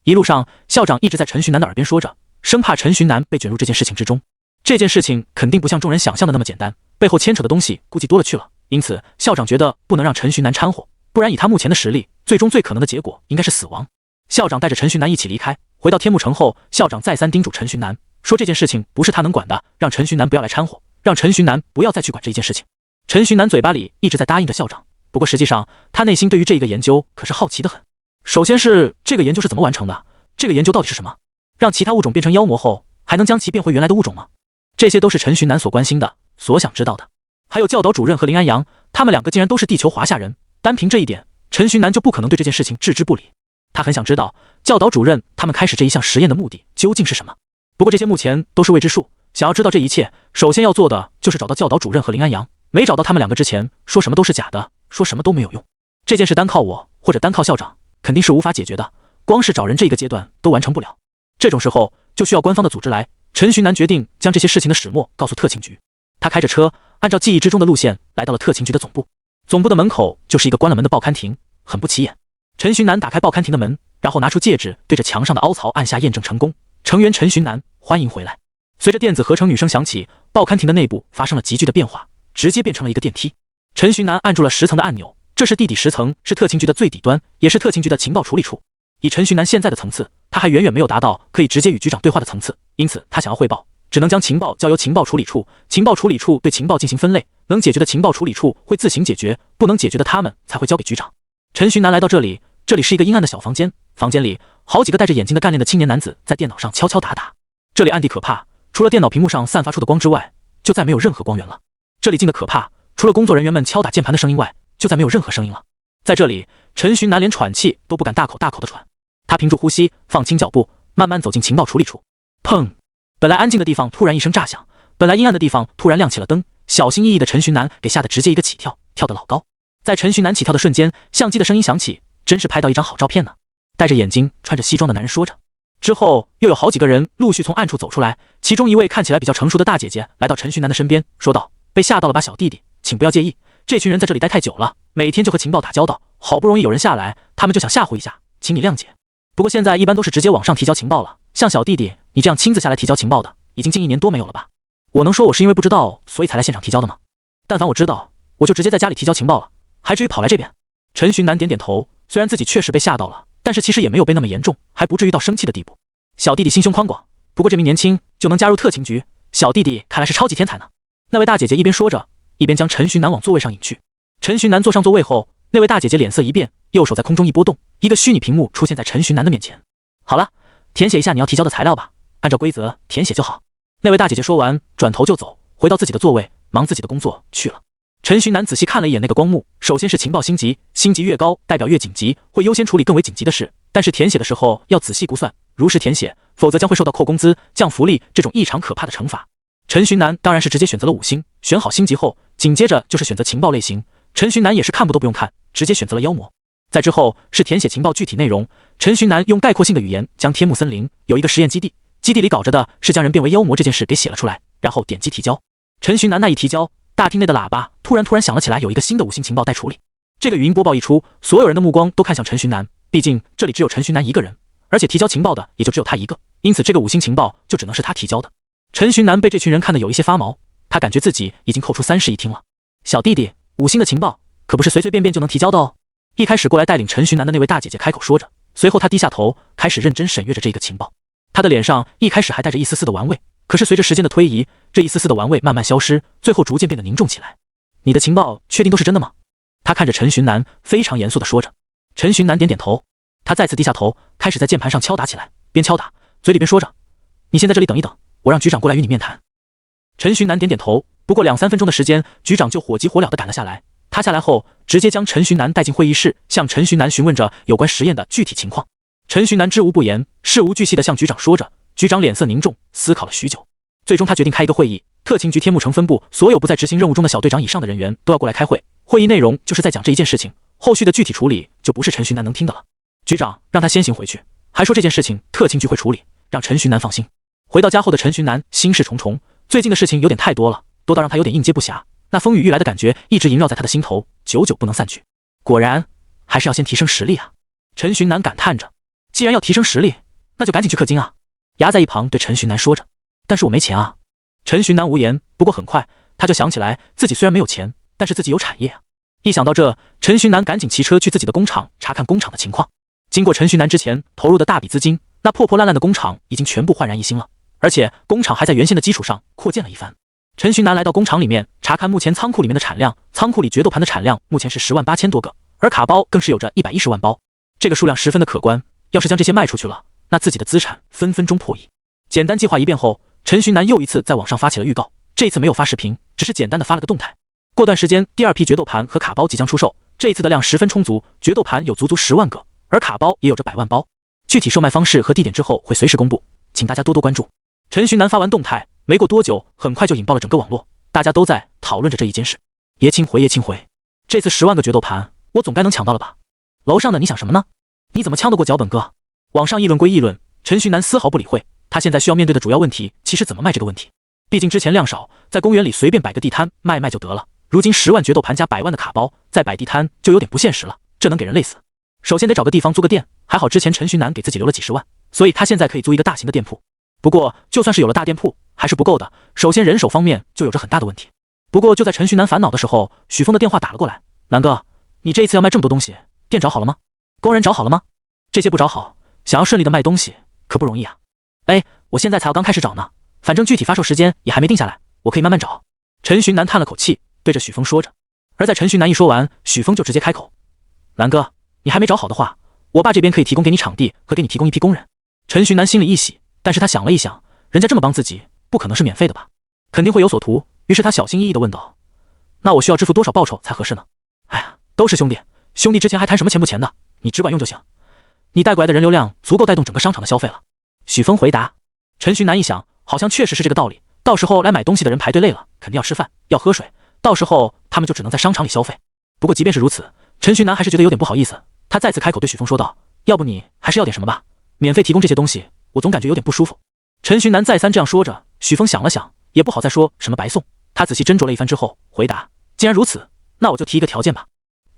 一路上，校长一直在陈寻南的耳边说着，生怕陈寻南被卷入这件事情之中。这件事情肯定不像众人想象的那么简单，背后牵扯的东西估计多了去了。因此，校长觉得不能让陈寻南掺和，不然以他目前的实力，最终最可能的结果应该是死亡。校长带着陈寻南一起离开，回到天幕城后，校长再三叮嘱陈寻南说这件事情不是他能管的，让陈寻南不要来掺和，让陈寻南不要再去管这一件事情。陈寻南嘴巴里一直在答应着校长，不过实际上他内心对于这一个研究可是好奇的很。首先是这个研究是怎么完成的？这个研究到底是什么？让其他物种变成妖魔后，还能将其变回原来的物种吗？这些都是陈寻南所关心的，所想知道的。还有教导主任和林安阳，他们两个竟然都是地球华夏人，单凭这一点，陈寻南就不可能对这件事情置之不理。他很想知道教导主任他们开始这一项实验的目的究竟是什么。不过这些目前都是未知数，想要知道这一切，首先要做的就是找到教导主任和林安阳。没找到他们两个之前，说什么都是假的，说什么都没有用。这件事单靠我或者单靠校长肯定是无法解决的，光是找人这一个阶段都完成不了。这种时候就需要官方的组织来。陈寻南决定将这些事情的始末告诉特勤局。他开着车，按照记忆之中的路线来到了特勤局的总部。总部的门口就是一个关了门的报刊亭，很不起眼。陈寻南打开报刊亭的门，然后拿出戒指，对着墙上的凹槽按下验证成功。成员陈寻南，欢迎回来。随着电子合成女声响起，报刊亭的内部发生了急剧的变化，直接变成了一个电梯。陈寻南按住了10层的按钮，这是地底10层，是特勤局的最底端，也是特勤局的情报处理处。以陈寻南现在的层次，他还远远没有达到可以直接与局长对话的层次，因此他想要汇报，只能将情报交由情报处理处，情报处理处对情报进行分类，能解决的情报处理处会自行解决，不能解决的他们才会交给局长。陈寻南来到这里，这里是一个阴暗的小房间，房间里好几个戴着眼镜的干练的青年男子在电脑上敲敲打打。这里暗地可怕，除了电脑屏幕上散发出的光之外，就再没有任何光源了。这里静的可怕，除了工作人员们敲打键盘的声音外，就再没有任何声音了。在这里，陈寻南连喘气都不敢大口大口的喘。他屏住呼吸，放轻脚步，慢慢走进情报处理处。砰！本来安静的地方突然一声炸响，本来阴暗的地方突然亮起了灯。小心翼翼的陈寻南给吓得直接一个起跳，跳得老高。在陈寻南起跳的瞬间，相机的声音响起，真是拍到一张好照片呢。戴着眼镜、穿着西装的男人说着。之后又有好几个人陆续从暗处走出来，其中一位看起来比较成熟的大姐姐来到陈寻南的身边，说道：“被吓到了吧，小弟弟，请不要介意。这群人在这里待太久了，每天就和情报打交道，好不容易有人下来，他们就想吓唬一下，请你谅解。不过现在一般都是直接网上提交情报了，像小弟弟你这样亲自下来提交情报的，已经近1年多没有了吧？我能说我是因为不知道所以才来现场提交的吗？但凡我知道，我就直接在家里提交情报了，还至于跑来这边？”陈寻南点点头，虽然自己确实被吓到了，但是其实也没有被那么严重，还不至于到生气的地步。小弟弟心胸宽广，不过这名年轻就能加入特勤局，小弟弟看来是超级天才呢。那位大姐姐一边说着，一边将陈寻南往座位上引去。陈寻南坐上座位后，那位大姐姐脸色一变，右手在空中一拨动，一个虚拟屏幕出现在陈寻南的面前。好了，填写一下你要提交的材料吧，按照规则填写就好。那位大姐姐说完，转头就走，回到自己的座位，忙自己的工作去了。陈寻南仔细看了一眼那个光幕，首先是情报星级，星级越高代表越紧急，会优先处理更为紧急的事，但是填写的时候要仔细估算，如实填写，否则将会受到扣工资、降福利这种异常可怕的惩罚。陈寻南当然是直接选择了5星，选好星级后，紧接着就是选择情报类型。陈寻南也是看不都不用看，直接选择了妖魔。在之后是填写情报具体内容，陈寻南用概括性的语言将天幕森林有一个实验基地，基地里搞着的是将人变为妖魔这件事给写了出来，然后点击提交。陈寻南那一提交，大厅内的喇叭突然响了起来，有一个新的5星情报待处理。这个语音播报一出，所有人的目光都看向陈寻南，毕竟这里只有陈寻南一个人，而且提交情报的也就只有他一个，因此这个5星情报就只能是他提交的。陈寻南被这群人看得有一些发毛，他感觉自己已经扣出30一听了。小弟弟，5星的情报可不是随随便便就能提交的哦。一开始过来带领陈寻南的那位大姐姐开口说着，随后她低下头开始认真审阅着这个情报。她的脸上一开始还带着一丝丝的玩味，可是随着时间的推移，这一丝丝的玩味慢慢消失，最后逐渐变得凝重起来。你的情报确定都是真的吗？她看着陈寻南非常严肃地说着。陈寻南点点头，他再次低下头开始在键盘上敲打起来，边敲打嘴里边说着：“你先在这里等一等，我让局长过来与你面谈。”陈寻南点点头，不过2-3分钟的时间，局长就火急火燎地赶了下来。他下来后，直接将陈寻南带进会议室，向陈寻南询问着有关实验的具体情况。陈寻南知无不言，事无巨细地向局长说着。局长脸色凝重，思考了许久，最终他决定开一个会议。特勤局天幕城分部所有不在执行任务中的小队长以上的人员都要过来开会。会议内容就是在讲这一件事情，后续的具体处理就不是陈寻南能听的了。局长让他先行回去，还说这件事情特勤局会处理，让陈寻南放心。回到家后的陈寻南心事重重，最近的事情有点太多了，多到让他有点应接不暇。那风雨欲来的感觉一直萦绕在他的心头，久久不能散去。果然，还是要先提升实力啊！陈寻南感叹着。既然要提升实力，那就赶紧去氪金啊！牙在一旁对陈寻南说着。但是我没钱啊！陈寻南无言，不过很快他就想起来，自己虽然没有钱，但是自己有产业啊！一想到这，陈寻南赶紧骑车去自己的工厂查看工厂的情况。经过陈寻南之前投入的大笔资金，那破破烂烂的工厂已经全部焕然一新了，而且工厂还在原先的基础上扩建了一番。陈寻南来到工厂里面查看目前仓库里面的产量，仓库里决斗盘的产量目前是10.8万多个，而卡包更是有着110万包，这个数量十分的可观。要是将这些卖出去了，那自己的资产分分钟破亿。简单计划一遍后，陈寻南又一次在网上发起了预告，这次没有发视频，只是简单的发了个动态。过段时间，第2批决斗盘和卡包即将出售，这一次的量十分充足，决斗盘有足足10万个，而卡包也有着100万包。具体售卖方式和地点之后会随时公布，请大家多多关注。陈寻南发完动态，没过多久，很快就引爆了整个网络，大家都在讨论着这一件事。爷青回，爷青回，这次10万个决斗盘，我总该能抢到了吧？楼上的你想什么呢？你怎么呛得过脚本哥？网上议论归议论，陈寻南丝毫不理会。他现在需要面对的主要问题，其实怎么卖这个问题。毕竟之前量少，在公园里随便摆个地摊卖卖就得了。如今10万决斗盘加100万的卡包，再摆地摊就有点不现实了，这能给人累死。首先得找个地方租个店，还好之前陈寻南给自己留了几10万，所以他现在可以租一个大型的店铺。不过就算是有了大店铺，还是不够的。首先人手方面就有着很大的问题。不过就在陈寻南烦恼的时候，许峰的电话打了过来。南哥，你这一次要卖这么多东西，店找好了吗？工人找好了吗？这些不找好，想要顺利的卖东西可不容易啊。哎，我现在才刚开始找呢，反正具体发售时间也还没定下来，我可以慢慢找。陈寻南叹了口气，对着许峰说着。而在陈寻南一说完，许峰就直接开口：南哥，你还没找好的话，我爸这边可以提供给你场地和给你提供一批工人。陈寻南心里一喜，但是他想了一想，人家这么帮自己，不可能是免费的吧，肯定会有所图。于是他小心翼翼地问道：那我需要支付多少报酬才合适呢？哎呀，都是兄弟，兄弟之前还谈什么钱不钱的，你只管用就行。你带过来的人流量足够带动整个商场的消费了。许峰回答。陈寻南一想，好像确实是这个道理，到时候来买东西的人排队累了，肯定要吃饭要喝水，到时候他们就只能在商场里消费。不过即便是如此，陈寻南还是觉得有点不好意思，他再次开口对许峰说道：要不你还是要点什么吧，免费提供这些东西，我总感觉有点不舒服。陈寻南再三这样说着，许峰想了想，也不好再说什么白送，他仔细斟酌了一番之后回答：既然如此，那我就提一个条件吧。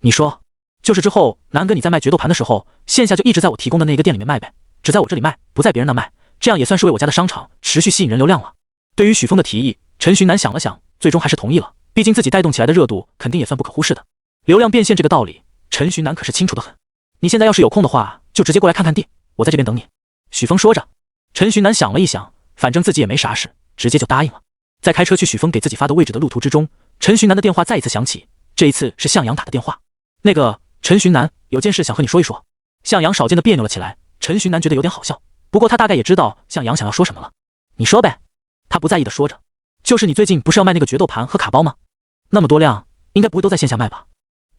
你说，就是之后南哥你在卖决斗盘的时候，线下就一直在我提供的那个店里面卖呗，只在我这里卖，不在别人那卖，这样也算是为我家的商场持续吸引人流量了。对于许峰的提议，陈寻南想了想，最终还是同意了，毕竟自己带动起来的热度肯定也算不可忽视的。流量变现这个道理，陈寻南可是清楚得很。你现在要是有空的话，就直接过来看看店，我在这边等你。许峰说着。陈寻南想了一想，反正自己也没啥事，直接就答应了。在开车去许峰给自己发的位置的路途之中，陈寻南的电话再一次响起，这一次是向阳打的电话。那个陈寻南，有件事想和你说一说。向阳少见的别扭了起来，陈寻南觉得有点好笑，不过他大概也知道向阳想要说什么了。你说呗。他不在意的说着。就是你最近不是要卖那个决斗盘和卡包吗？那么多量，应该不会都在线下卖吧？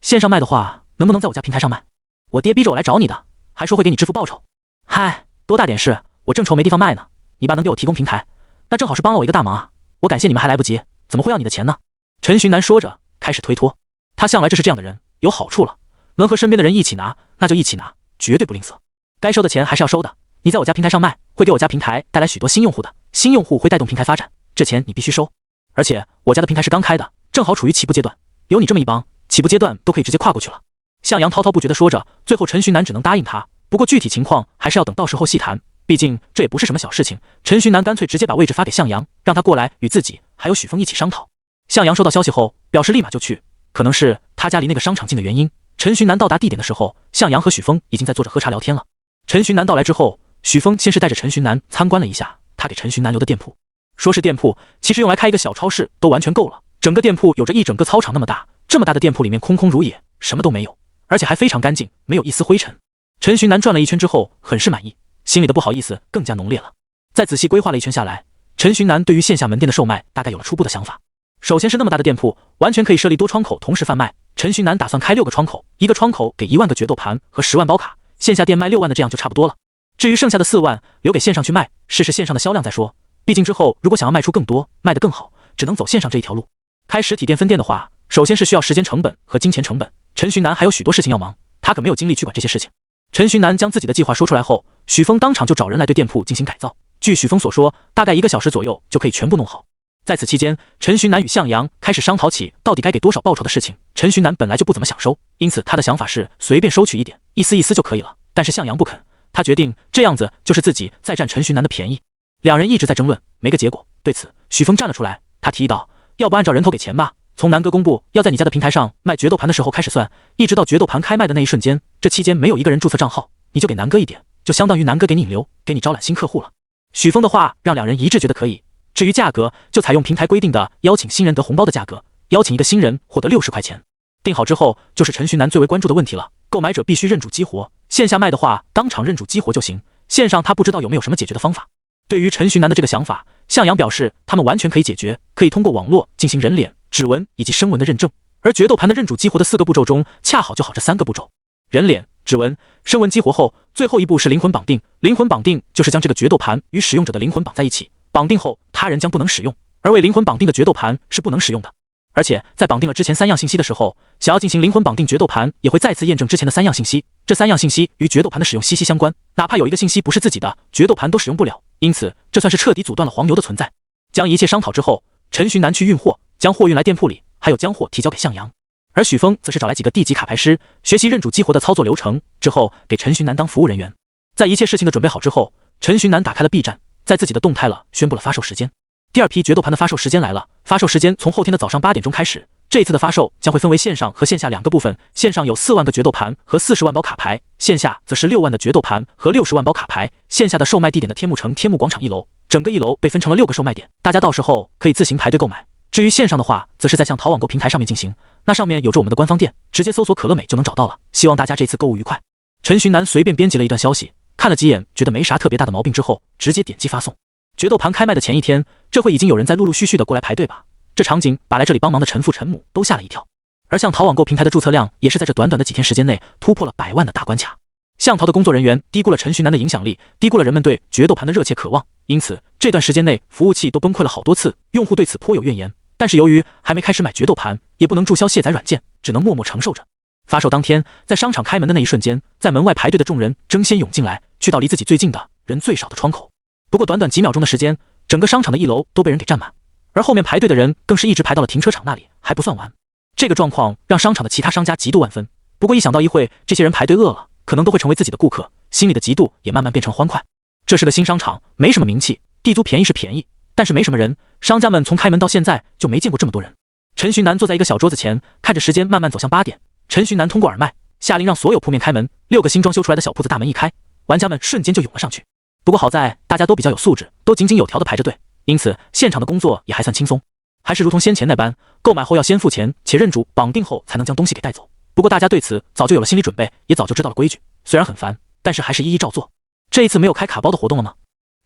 线上卖的话，能不能在我家平台上卖？我爹逼着我来找你的，还说会给你支付报酬。嗨，多大点事，我正愁没地方卖呢，你爸能给我提供平台，那正好是帮了我一个大忙啊，我感谢你们还来不及，怎么会要你的钱呢？陈寻南说着开始推脱，他向来就是这样的人，有好处了，能和身边的人一起拿，那就一起拿，绝对不吝啬，该收的钱还是要收的。你在我家平台上卖，会给我家平台带来许多新用户的，新用户会带动平台发展，这钱你必须收。而且我家的平台是刚开的，正好处于起步阶段，有你这么一帮，起步阶段都可以直接跨过去了。向阳滔滔不绝地说着，最后陈寻南只能答应他，不过具体情况还是要等到时候细谈，毕竟这也不是什么小事情。陈寻南干脆直接把位置发给向阳，让他过来与自己还有许峰一起商讨。向阳收到消息后表示立马就去，可能是他家离那个商场近的原因，陈寻南到达地点的时候，向阳和许峰已经在坐着喝茶聊天了。陈寻南到来之后，许峰先是带着陈寻南参观了一下他给陈寻南留的店铺，说是店铺，其实用来开一个小超市都完全够了。整个店铺有着一整个操场那么大，这么大的店铺里面空空如也，什么都没有，而且还非常干净，没有一丝灰尘。陈寻南转了一圈之后，很是满意，心里的不好意思更加浓烈了。再仔细规划了一圈下来，陈寻南对于线下门店的售卖大概有了初步的想法。首先是那么大的店铺，完全可以设立多窗口同时贩卖。陈寻南打算开6个窗口，一个窗口给1万个决斗盘和10万包卡，线下店卖6万的这样就差不多了。至于剩下的4万留给线上去卖，试试线上的销量再说。毕竟之后如果想要卖出更多，卖得更好，只能走线上这一条路。开实体店分店的话，首先是需要时间成本和金钱成本，陈寻南还有许多事情要忙，他可没有精力去管这些事情。陈寻南将自己的计划说出来后，许峰当场就找人来对店铺进行改造。据许峰所说，大概1个小时左右就可以全部弄好。在此期间，陈寻南与向阳开始商讨起到底该给多少报酬的事情。陈寻南本来就不怎么想收，因此他的想法是随便收取一点，意思意思就可以了。但是向阳不肯，他决定这样子就是自己在占陈寻南的便宜。两人一直在争论，没个结果。对此，许峰站了出来，他提议道：“要不按照人头给钱吧？从南哥公布要在你家的平台上卖决斗盘的时候开始算，一直到决斗盘开卖的那一瞬间，这期间没有一个人注册账号，你就给南哥一点，就相当于南哥给你引流，给你招揽新客户了。”许峰的话让两人一致觉得可以。至于价格，就采用平台规定的邀请新人得红包的价格，邀请一个新人获得60块钱。定好之后，就是陈寻南最为关注的问题了，购买者必须认主激活，线下卖的话当场认主激活就行，线上他不知道有没有什么解决的方法。对于陈寻南的这个想法，向阳表示他们完全可以解决，可以通过网络进行人脸、指纹以及声纹的认证。而决斗盘的认主激活的4个步骤中，恰好就好这3个步骤：人脸、指纹、声纹激活后，最后一步是灵魂绑定。灵魂绑定就是将这个决斗盘与使用者的灵魂绑在一起，绑定后他人将不能使用，而未灵魂绑定的决斗盘是不能使用的。而且在绑定了之前3样信息的时候，想要进行灵魂绑定决斗盘，也会再次验证之前的3样信息。这3样信息与决斗盘的使用息息相关，哪怕有一个信息不是自己的，决斗盘都使用不了。因此，这算是彻底阻断了黄牛的存在。将一切商讨之后，陈寻南去运货，将货运来店铺里，还有将货提交给向阳。而许峰则是找来几个地级卡牌师，学习认主激活的操作流程，之后给陈寻南当服务人员。在一切事情的准备好之后，陈寻南打开了 B 站，在自己的动态了宣布了发售时间。第2批决斗盘的发售时间来了，发售时间从后天的早上8点钟开始。这一次的发售将会分为线上和线下2个部分，线上有4万个决斗盘和40万包卡牌，线下则是6万的决斗盘和60万包卡牌。线下的售卖地点的天幕城天幕广场1楼，整个1楼被分成了6个售卖点，大家到时候可以自行排队购买。至于线上的话，则是在像淘网购平台上面进行，那上面有着我们的官方店，直接搜索可乐美就能找到了。希望大家这次购物愉快。陈寻南随便编辑了一段消息，看了几眼，觉得没啥特别大的毛病之后，直接点击发送。决斗盘开卖的前一天，这会已经有人在陆陆续续的过来排队吧？这场景把来这里帮忙的陈父陈母都吓了一跳。而像淘网购平台的注册量也是在这短短的几天时间内突破了100万的大关卡。向淘的工作人员低估了陈寻南的影响力，低估了人们对决斗盘的热切渴望，因此这段时间内服务器都崩溃了好多次，用户对此颇有怨言。但是由于还没开始买决斗盘，也不能注销卸载软件，只能默默承受着。发售当天，在商场开门的那一瞬间，在门外排队的众人争先涌进来，去到离自己最近的人最少的窗口。不过短短几秒钟的时间，整个商场的1楼都被人给占满，而后面排队的人更是一直排到了停车场那里，还不算完。这个状况让商场的其他商家嫉妒万分，不过一想到一会这些人排队饿了，可能都会成为自己的顾客，心里的嫉妒也慢慢变成欢快。这是个新商场，没什么名气，地租便宜是便宜，但是没什么人，商家们从开门到现在就没见过这么多人。陈寻南坐在一个小桌子前，看着时间慢慢走向8点。陈寻南通过耳麦下令让所有铺面开门，6个新装修出来的小铺子大门一开，玩家们瞬间就涌了上去。不过好在大家都比较有素质，都井井有条的排着队，因此现场的工作也还算轻松。还是如同先前那般，购买后要先付钱，且认主绑定后才能将东西给带走。不过大家对此早就有了心理准备，也早就知道了规矩，虽然很烦，但是还是一一照做。这一次没有开卡包的活动了吗？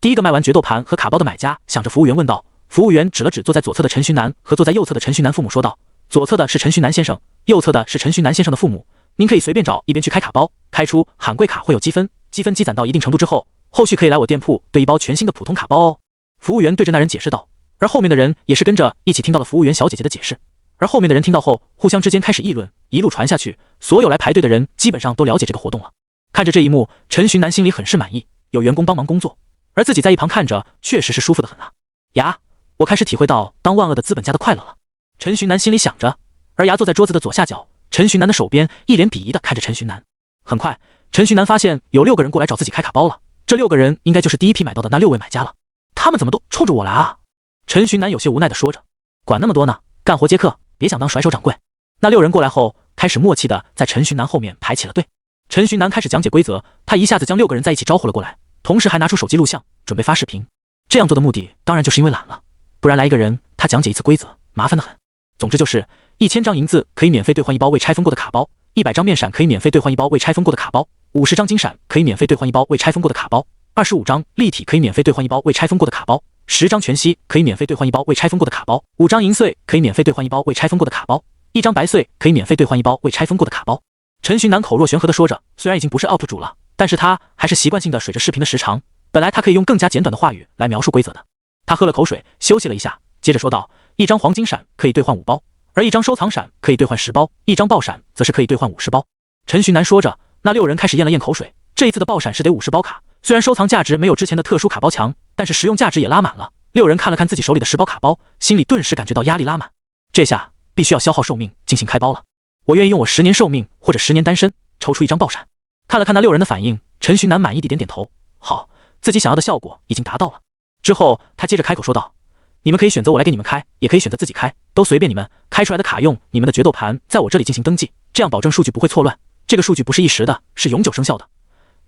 第一个卖完决斗盘和卡包的买家想着服务员问道。服务员指了指坐在左侧的陈寻南和坐在右侧的陈寻南父母说道，左侧的是陈寻南先生，右侧的是陈寻南先生的父母，您可以随便找一边去开卡包，开出喊贵卡会有积分，积分积攒到一定程度之后，后续可以来我店铺兑一包全新的普通卡包哦。服务员对着那人解释道，而后面的人也是跟着一起听到了服务员小姐姐的解释，而后面的人听到后互相之间开始议论，一路传下去，所有来排队的人基本上都了解这个活动了。看着这一幕，陈寻南心里很是满意，有员工帮忙工作，而自己在一旁看着确实是舒服的很啊。呀，我开始体会到当万恶的资本家的快乐了。陈寻南心里想着，而牙坐在桌子的左下角，陈寻南的手边一脸鄙夷的看着陈寻南。很快，陈寻南发现有6个人过来找自己开卡包了，这6个人应该就是第一批买到的那6位买家了。他们怎么都冲着我来啊？陈寻南有些无奈的说着。管那么多呢，干活接客，别想当甩手掌柜。那6人过来后，开始默契的在陈寻南后面排起了队。陈寻南开始讲解规则，他一下子将6个人在一起招呼了过来，同时还拿出手机录像，准备发视频。这样做的目的当然就是因为懒了，不然来一个人他讲解一次规则麻烦得很。总之就是1000张银子可以免费兑换1包未拆封过的卡包， 100张面闪可以免费兑换1包未拆封过的卡包，50张金闪可以免费兑换1包未拆封过的卡包，25张立体可以免费兑换1包未拆封过的卡包，10张全息可以免费兑换1包未拆封过的卡包，5张银碎可以免费兑换1包未拆封过的卡包，1张白碎可以免费兑换1包未拆封过的卡包。陈寻南口若悬河地说着，虽然已经不是 UP 主了，但是他还是习惯性的水着视频的时长。本来他可以用更加简短的话语来描述规则的。他喝了口水，休息了一下，接着说道：1张黄金闪可以兑换5包，而1张收藏闪可以兑换10包，1张爆闪则是可以兑换50包。陈寻南说着，那6人开始咽了咽口水。这一次的爆闪是得50包卡，虽然收藏价值没有之前的特殊卡包强，但是实用价值也拉满了。6人看了看自己手里的10包卡包，心里顿时感觉到压力拉满。这下必须要消耗寿命进行开包了。我愿意用我10年寿命或者10年单身抽出1张爆闪。看了看那6人的反应，陈寻南满意地点点头，好，自己想要的效果已经达到了。之后他接着开口说道：你们可以选择我来给你们开，也可以选择自己开，都随便你们。开出来的卡用你们的决斗盘在我这里进行登记，这样保证数据不会错乱。这个数据不是一时的，是永久生效的。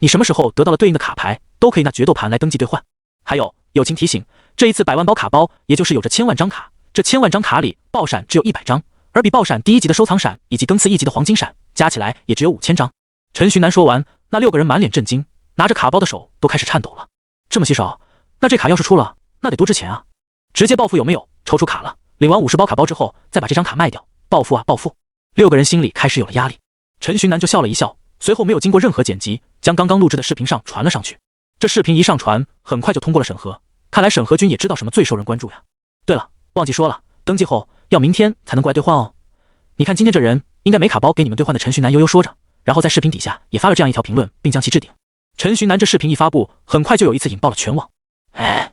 你什么时候得到了对应的卡牌，都可以拿决斗盘来登记兑换。还有，友情提醒，这一次100万包卡包，也就是有着1000万张卡，这1000万张卡里爆闪只有100张，而比爆闪第1级的收藏闪以及更次1级的黄金闪加起来也只有5000张。陈寻南说完，那6个人满脸震惊，拿着卡包的手都开始颤抖了。这么稀少，那这卡要是出了，那得多值钱啊！直接暴富有没有？抽出卡了，领完50包卡包之后，再把这张卡卖掉，暴富啊暴富！6个人心里开始有了压力。陈寻南就笑了一笑，随后没有经过任何剪辑，将刚刚录制的视频上传了上去。这视频一上传，很快就通过了审核。看来审核君也知道什么最受人关注呀。对了，忘记说了，登记后要明天才能过来兑换哦。你看今天这人应该没卡包给你们兑换的。陈寻南悠悠说着，然后在视频底下也发了这样一条评论，并将其置顶。陈寻南这视频一发布，很快就有一次引爆了全网。哎，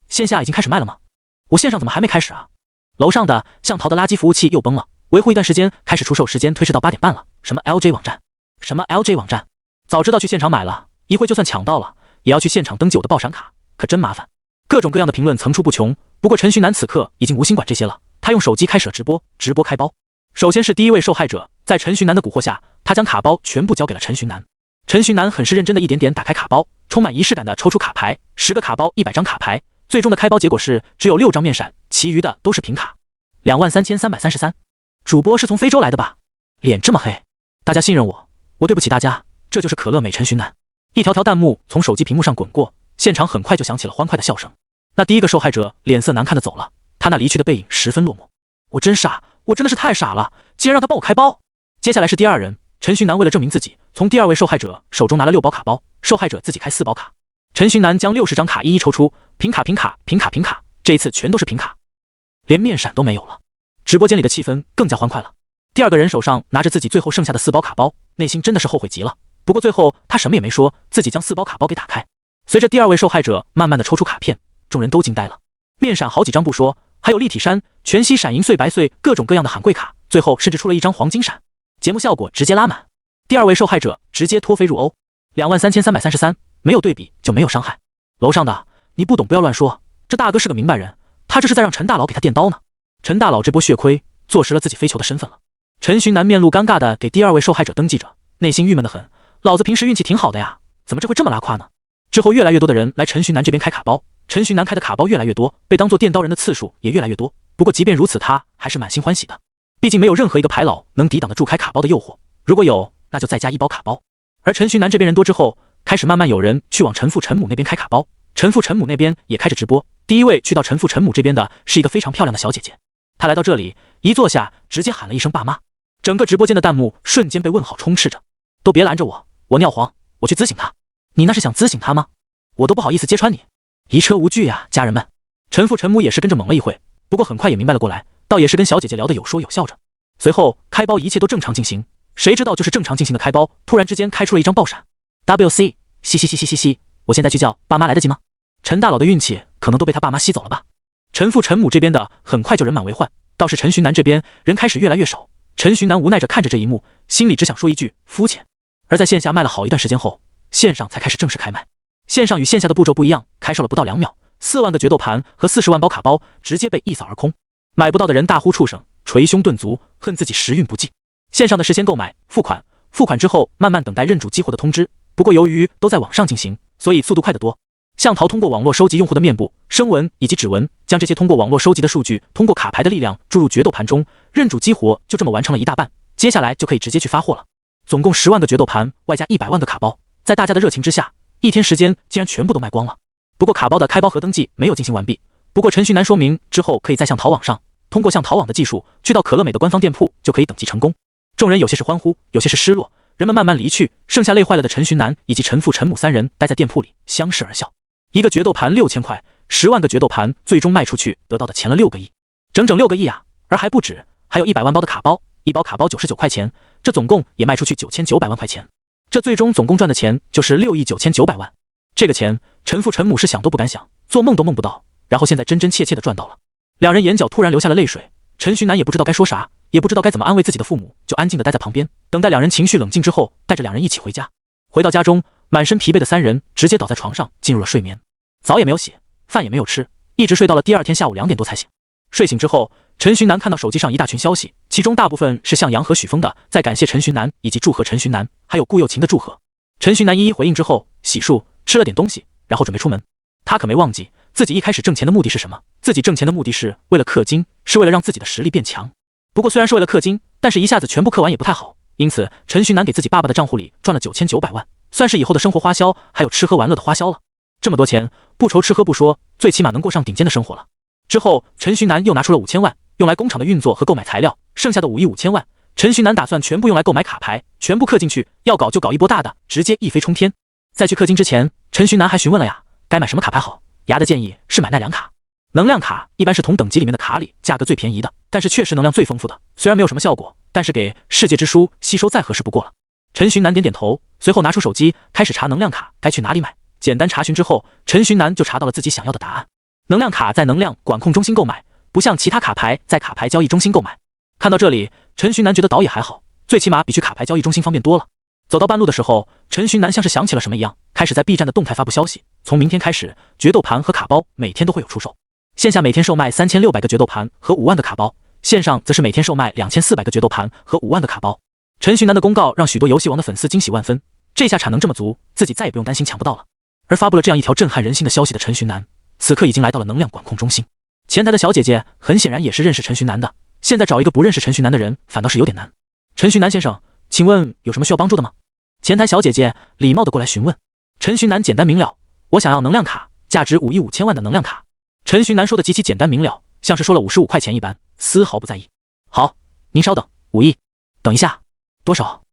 线下已经开始卖了吗？我线上怎么还没开始啊？楼上的向淘的垃圾服务器又崩了，维护一段时间，开始出售时间推迟到8点半了。什么 LJ 网站？什么 LJ 网站？早知道去现场买了，一会就算抢到了，也要去现场登记我的爆闪卡，可真麻烦。各种各样的评论层出不穷。不过陈寻南此刻已经无心管这些了，他用手机开始了直播开包。首先是第一位受害者，在陈寻南的蛊惑下，他将卡包全部交给了陈寻南。陈寻南很是认真的一点点打开卡包，充满仪式感的抽出卡牌，10个卡包100张卡牌，最终的开包结果是只有6张面闪，其余的都是平卡。23333，主播是从非洲来的吧？脸这么黑，大家信任我，我对不起大家，这就是可乐美陈寻南。一条条弹幕从手机屏幕上滚过，现场很快就响起了欢快的笑声。那第一个受害者脸色难看的走了，他那离去的背影十分落寞。我真傻，我真的是太傻了，竟然让他帮我开包。接下来是第2人，陈寻南为了证明自己，从第2位受害者手中拿了6包卡包，受害者自己开4包卡。陈寻南将60张卡一一抽出，平卡平卡平卡平卡，这一次全都是平卡，连面闪都没有了。直播间里的气氛更加欢快了。第2个人手上拿着自己最后剩下的4包卡包，内心真的是后悔极了。不过最后他什么也没说，自己将4包卡包给打开。随着第2位受害者慢慢的抽出卡片，众人都惊呆了。面闪好几张不说，还有立体衫、全息闪银碎白碎，各种各样的喊贵卡，最后甚至出了1张黄金闪，节目效果直接拉满。第2位受害者直接脱飞入欧，23333，没有对比就没有伤害。楼上的你不懂不要乱说，这大哥是个明白人，他这是在让陈大佬给他垫刀呢。陈大佬这波血亏，坐实了自己飞球的身份了。陈寻南面露尴尬的给第2位受害者登记着，内心郁闷的很，老子平时运气挺好的呀，怎么这会这么拉胯呢？之后越来越多的人来陈寻南这边开卡包，陈寻南开的卡包越来越多，被当做垫刀人的次数也越来越多。不过即便如此，他还是满心欢喜的，毕竟没有任何一个牌老能抵挡得住开卡包的诱惑，如果有，那就再加1包卡包。而陈寻南这边人多之后，开始慢慢有人去往陈父陈母那边开卡包，陈父陈母那边也开始直播。第一位去到陈父陈母这边的是一个非常漂亮的小姐姐，她来到这里一坐下，直接喊了一声爸妈，整个直播间的弹幕瞬间被问号充斥着。都别拦着我，我尿黄，我去咨询他。你那是想咨询他吗？我都不好意思揭穿你。移车无惧呀，家人们。陈父陈母也是跟着猛了一会，不过很快也明白了过来，倒也是跟小姐姐聊得有说有笑着。随后开包一切都正常进行，谁知道就是正常进行的开包，突然之间开出了1张爆闪。WC， 嘻，我现在去叫爸妈来得及吗？陈大佬的运气可能都被他爸妈吸走了吧。陈父陈母这边的很快就人满为患，倒是陈寻南这边人开始越来越少。陈寻南无奈着看着这一幕，心里只想说一句肤浅。而在线下卖了好一段时间后，线上才开始正式开卖。线上与线下的步骤不一样，开售了不到2秒，4万个决斗盘和40万包卡包直接被一扫而空。买不到的人大呼畜生，捶胸顿足，恨自己时运不济。线上的事先购买付款，付款之后慢慢等待认主激活的通知。不过由于都在网上进行，所以速度快得多。向淘通过网络收集用户的面部、声纹以及指纹，将这些通过网络收集的数据通过卡牌的力量注入决斗盘中，认主激活就这么完成了一大半。接下来就可以直接去发货了。总共10万个决斗盘，外加100万个卡包，在大家的热情之下，一天时间竟然全部都卖光了。不过卡包的开包和登记没有进行完毕，不过陈旭南说明之后可以在向淘网上通过向淘网的技术去到可乐美的官方店铺就可以等级成功。众人有些是欢呼，有些是失落，人们慢慢离去，剩下累坏了的陈旭南以及陈父陈母3人待在店铺里相视而笑。一个决斗盘6000块，10万个决斗盘最终卖出去得到的钱了6个亿，整整6个亿啊！而还不止，还有100万包的卡包，一包卡包99块钱，这总共也卖出去9900万块钱。这最终总共赚的钱就是6亿9900万。这个钱，陈父陈母是想都不敢想，做梦都梦不到，然后现在真真切切的赚到了。两人眼角突然流下了泪水，陈旭南也不知道该说啥，也不知道该怎么安慰自己的父母，就安静的待在旁边，等待两人情绪冷静之后，带着两人一起回家。回到家中，满身疲惫的3人直接倒在床上进入了睡眠，澡也没有洗，饭也没有吃，一直睡到了第二天下午2点多才醒。睡醒之后，陈旭南看到手机上一大群消息，其中大部分是向阳和许峰的，在感谢陈旭南以及祝贺陈旭南，还有顾又晴的祝贺。陈旭南一一回应之后，洗漱，吃了点东西，然后准备出门。他可没忘记自己一开始挣钱的目的是什么，自己挣钱的目的是为了氪金，是为了让自己的实力变强。不过虽然是为了氪金，但是一下子全部氪完也不太好，因此陈旭南给自己爸爸的账户里赚了9900万，算是以后的生活花销，还有吃喝玩乐的花销了。这么多钱，不愁吃喝不说，最起码能过上顶尖的生活了。之后，陈旭南又拿出了5000万，用来工厂的运作和购买材料，剩下的5亿5000万，陈旭南打算全部用来购买卡牌，全部氪进去，要搞就搞一波大的，直接一飞冲天。在去氪金之前，陈旭南还询问了雅，该买什么卡牌好。雅的建议是买奈良卡。能量卡一般是同等级里面的卡里价格最便宜的，但是确实能量最丰富的，虽然没有什么效果，但是给世界之书吸收再合适不过了。陈旭南点点头，随后拿出手机开始查能量卡该去哪里买。简单查询之后，陈旭南就查到了自己想要的答案。能量卡在能量管控中心购买，不像其他卡牌在卡牌交易中心购买。看到这里，陈旭南觉得倒也还好，最起码比去卡牌交易中心方便多了。走到半路的时候，陈旭南像是想起了什么一样，开始在 B 站的动态发布消息，从明天开始，决斗盘和卡包每天都会有出售。线下每天售卖3600个决斗盘和5万个卡包，线上则是每天售卖2400个决斗盘和5万个卡包。陈旭南的公告让许多游戏王的粉丝惊喜万分，这下产能这么足，自己再也不用担心抢不到了。而发布了这样一条震撼人心的消息的陈旭南，此刻已经来到了能量管控中心。前台的小姐姐很显然也是认识陈旭南的，现在找一个不认识陈旭南的人反倒是有点难。陈旭南先生，请问有什么需要帮助的吗？前台小姐姐礼貌地过来询问。陈旭南简单明了，我想要能量卡，价值5亿5000万的能量卡。陈旭南说的极其简单明了，像是说了55块钱一般，丝毫不在意。好，您稍等，5亿。等一下，多少？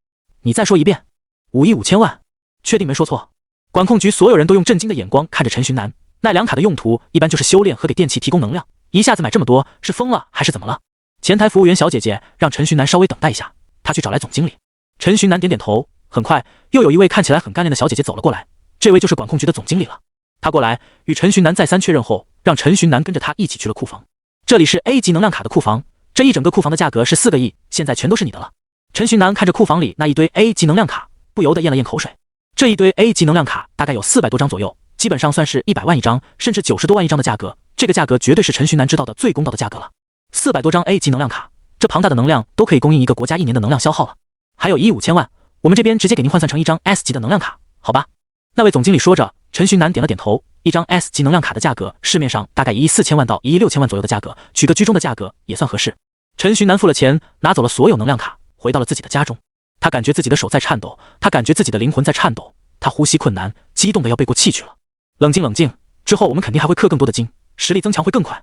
你再说一遍。5亿5000万，确定没说错？管控局所有人都用震惊的眼光看着陈旭南。奈良卡的用途一般就是修炼和给电器提供能量，一下子买这么多，是疯了还是怎么了？前台服务员小姐姐让陈旭南稍微等待一下，她去找来总经理。陈旭南点点头，很快又有一位看起来很干练的小姐姐走了过来，这位就是管控局的总经理了。她过来与陈旭南再三确认后，让陈旭南跟着她一起去了库房。这里是 A 级能量卡的库房，这一整个库房的价格是4个亿，现在全都是你的了。陈旭南看着库房里那一堆 A 级能量卡，不由得咽了咽口水。这一堆 A 级能量卡大概有400多张左右，基本上算是100万一张，甚至90多万一张的价格，这个价格绝对是陈旭南知道的最公道的价格了。400多张 A 级能量卡，这庞大的能量都可以供应一个国家1年的能量消耗了。还有1亿5000万，我们这边直接给您换算成一张 S 级的能量卡，好吧？那位总经理说着，陈旭南点了点头。一张 S 级能量卡的价格，市面上大概1亿4000万到1亿6000万左右的价格，取个居中的价格也算合适。陈旭南付了钱，拿走了所有能量卡，回到了自己的家中。他感觉自己的手在颤抖，他感觉自己的灵魂在颤抖，他呼吸困难，激动的要背过气去了。冷静冷静，之后我们肯定还会氪更多的金，实力增强会更快。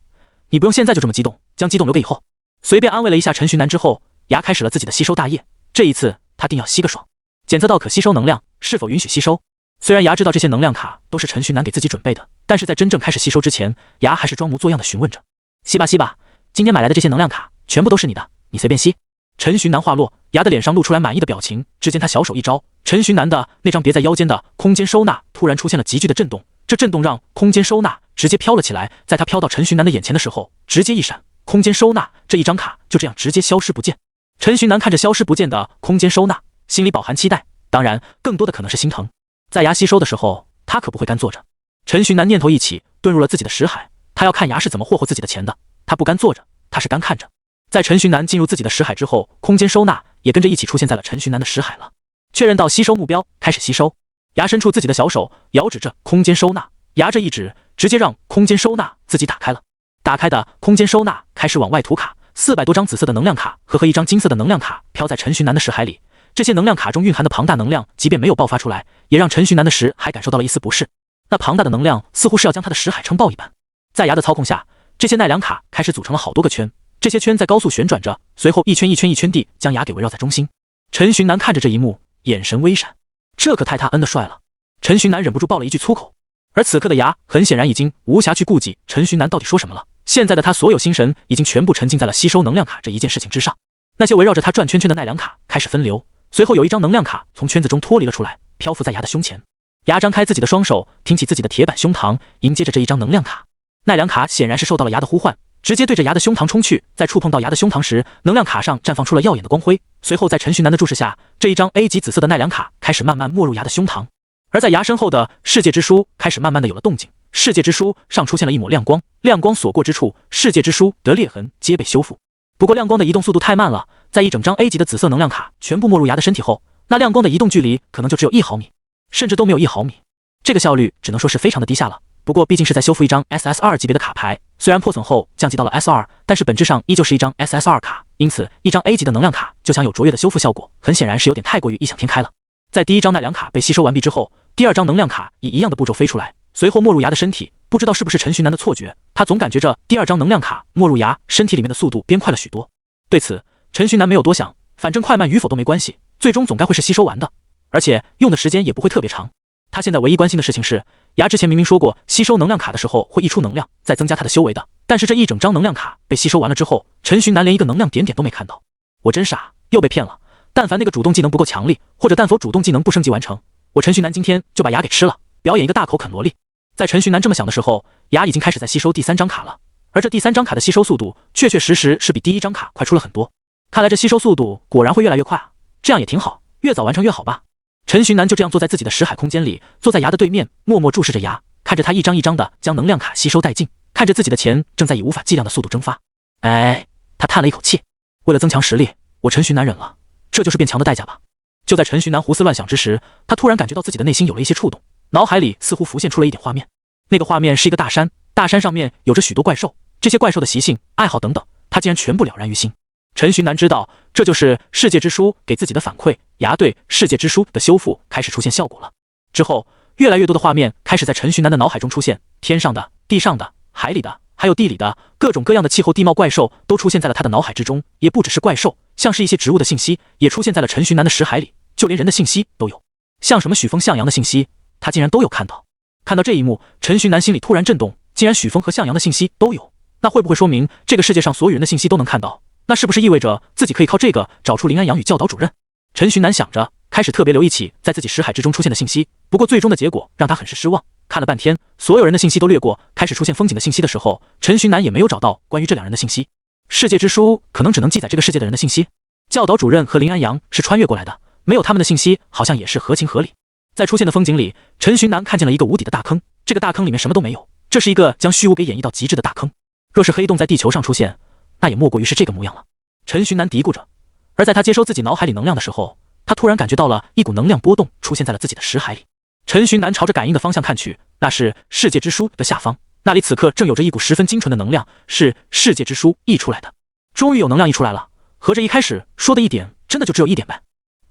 你不用现在就这么激动，将激动留给以后。随便安慰了一下陈旭南之后，牙开始了自己的吸收大业。这一次他定要吸个爽。检测到可吸收能量，是否允许吸收？虽然牙知道这些能量卡都是陈旭南给自己准备的，但是在真正开始吸收之前，牙还是装模作样的询问着。吸吧吸吧，今天买来的这些能量卡全部都是你的，你随便吸。陈旭南话落，牙的脸上露出来满意的表情。只见他小手一招，陈旭南的那张别在腰间的空间收纳突然出现了急剧的震动，这震动让空间收纳直接飘了起来。在他飘到陈旭南的眼前的时候，直接一闪，空间收纳这一张卡就这样直接消失不见。陈旭南看着消失不见的空间收纳，心里饱含期待，当然更多的可能是心疼。在牙吸收的时候，他可不会干坐着。陈旭南念头一起，遁入了自己的识海，他要看牙是怎么霍霍自己的钱的。他不干坐着，他是干看着。在陈旭南进入自己的识海之后，空间收纳也跟着一起出现在了陈旭南的识海了。确认到吸收目标，开始吸收。牙伸出自己的小手，摇指着空间收纳，牙这一指，直接让空间收纳自己打开了。打开的空间收纳开始往外吐卡，400多张紫色的能量卡和一张金色的能量卡飘在陈旭南的识海里。这些能量卡中蕴含的庞大能量，即便没有爆发出来，也让陈寻南的识海感受到了一丝不适。那庞大的能量似乎是要将他的识海撑爆一般。在牙的操控下，这些奈良卡开始组成了好多个圈，这些圈在高速旋转着，随后一圈一圈一圈地将牙给围绕在中心。陈寻南看着这一幕，眼神微闪，这可太他恩的帅了。陈寻南忍不住爆了一句粗口。而此刻的牙很显然已经无暇去顾及陈寻南到底说什么了，现在的他所有心神已经全部沉浸在了吸收能量卡这一件事情之上。那些围绕着他转圈圈的奈良卡开始分流，随后有一张能量卡从圈子中脱离了出来，漂浮在牙的胸前。牙张开自己的双手，挺起自己的铁板胸膛，迎接着这一张能量卡。奈良卡显然是受到了牙的呼唤，直接对着牙的胸膛冲去，在触碰到牙的胸膛时，能量卡上绽放出了耀眼的光辉。随后在陈寻南的注视下，这一张 A 级紫色的奈良卡开始慢慢没入牙的胸膛。而在牙身后的世界之书开始慢慢的有了动静，世界之书上出现了一抹亮光，亮光所过之处，世界之书的裂痕皆被修复。不过亮光的移动速度太慢了，在一整张 A 级的紫色能量卡全部没入牙的身体后，那亮光的移动距离可能就只有1毫米，甚至都没有1毫米。这个效率只能说是非常的低下了。不过毕竟是在修复一张 SSR 级别的卡牌，虽然破损后降级到了 S2， 但是本质上依旧是一张 SSR 卡，因此一张 A 级的能量卡就想有卓越的修复效果，很显然是有点太过于异想天开了。在第一张奈良卡被吸收完毕之后，第二张能量卡以一样的步骤飞出来，随后没入牙的身体。不知道是不是陈寻南的错觉，他总感觉着第二张能量卡没入牙身体里面的速度变快了许多。对此，陈寻南没有多想，反正快慢与否都没关系，最终总该会是吸收完的，而且用的时间也不会特别长。他现在唯一关心的事情是，牙之前明明说过吸收能量卡的时候会溢出能量，再增加他的修为的，但是这一整张能量卡被吸收完了之后，陈寻南连一个能量点点都没看到。我真傻，又被骗了。但凡那个主动技能不够强力，或者但否主动技能不升级完成，我陈寻南今天就把牙给吃了，表演一个大口啃萝莉。在陈寻南这么想的时候，牙已经开始在吸收第三张卡了，而这第三张卡的吸收速度确确实实是比第一张卡快出了很多。看来这吸收速度果然会越来越快啊，这样也挺好，越早完成越好吧。陈寻南就这样坐在自己的识海空间里，坐在牙的对面，默默注视着牙，看着他一张一张的将能量卡吸收殆尽，看着自己的钱正在以无法计量的速度蒸发。他叹了一口气，为了增强实力，我陈寻南忍了，这就是变强的代价吧。就在陈寻南胡思乱想之时，他突然感觉到自己的内心有了一些触动，脑海里似乎浮现出了一点画面。那个画面是一个大山，大山上面有着许多怪兽，这些怪兽的习性、爱好等等，他竟然全部了然于心。陈寻南知道，这就是世界之书给自己的反馈，牙对世界之书的修复开始出现效果了。之后，越来越多的画面开始在陈寻南的脑海中出现，天上的、地上的、海里的，还有地里的各种各样的气候地貌怪兽都出现在了他的脑海之中，也不只是怪兽，像是一些植物的信息也出现在了陈寻南的识海里，就连人的信息都有，像什么许峰、向阳的信息，他竟然都有看到。看到这一幕，陈寻南心里突然震动，竟然许峰和向阳的信息都有，那会不会说明这个世界上所有人的信息都能看到？那是不是意味着自己可以靠这个找出林安阳与教导主任？陈寻南想着，开始特别留意起在自己识海之中出现的信息。不过最终的结果让他很是失望，看了半天，所有人的信息都略过，开始出现风景的信息的时候，陈寻南也没有找到关于这两人的信息。世界之书可能只能记载这个世界的人的信息，教导主任和林安阳是穿越过来的，没有他们的信息好像也是合情合理。在出现的风景里，陈寻南看见了一个无底的大坑，这个大坑里面什么都没有，这是一个将虚无给演绎到极致的大坑。若是黑洞在地球上出现，那也莫过于是这个模样了。陈寻南嘀咕着，而在他接收自己脑海里能量的时候，他突然感觉到了一股能量波动出现在了自己的识海里。陈寻南朝着感应的方向看去，那是世界之书的下方，那里此刻正有着一股十分精纯的能量，是世界之书溢出来的。终于有能量溢出来了，合着一开始说的一点真的就只有一点呗？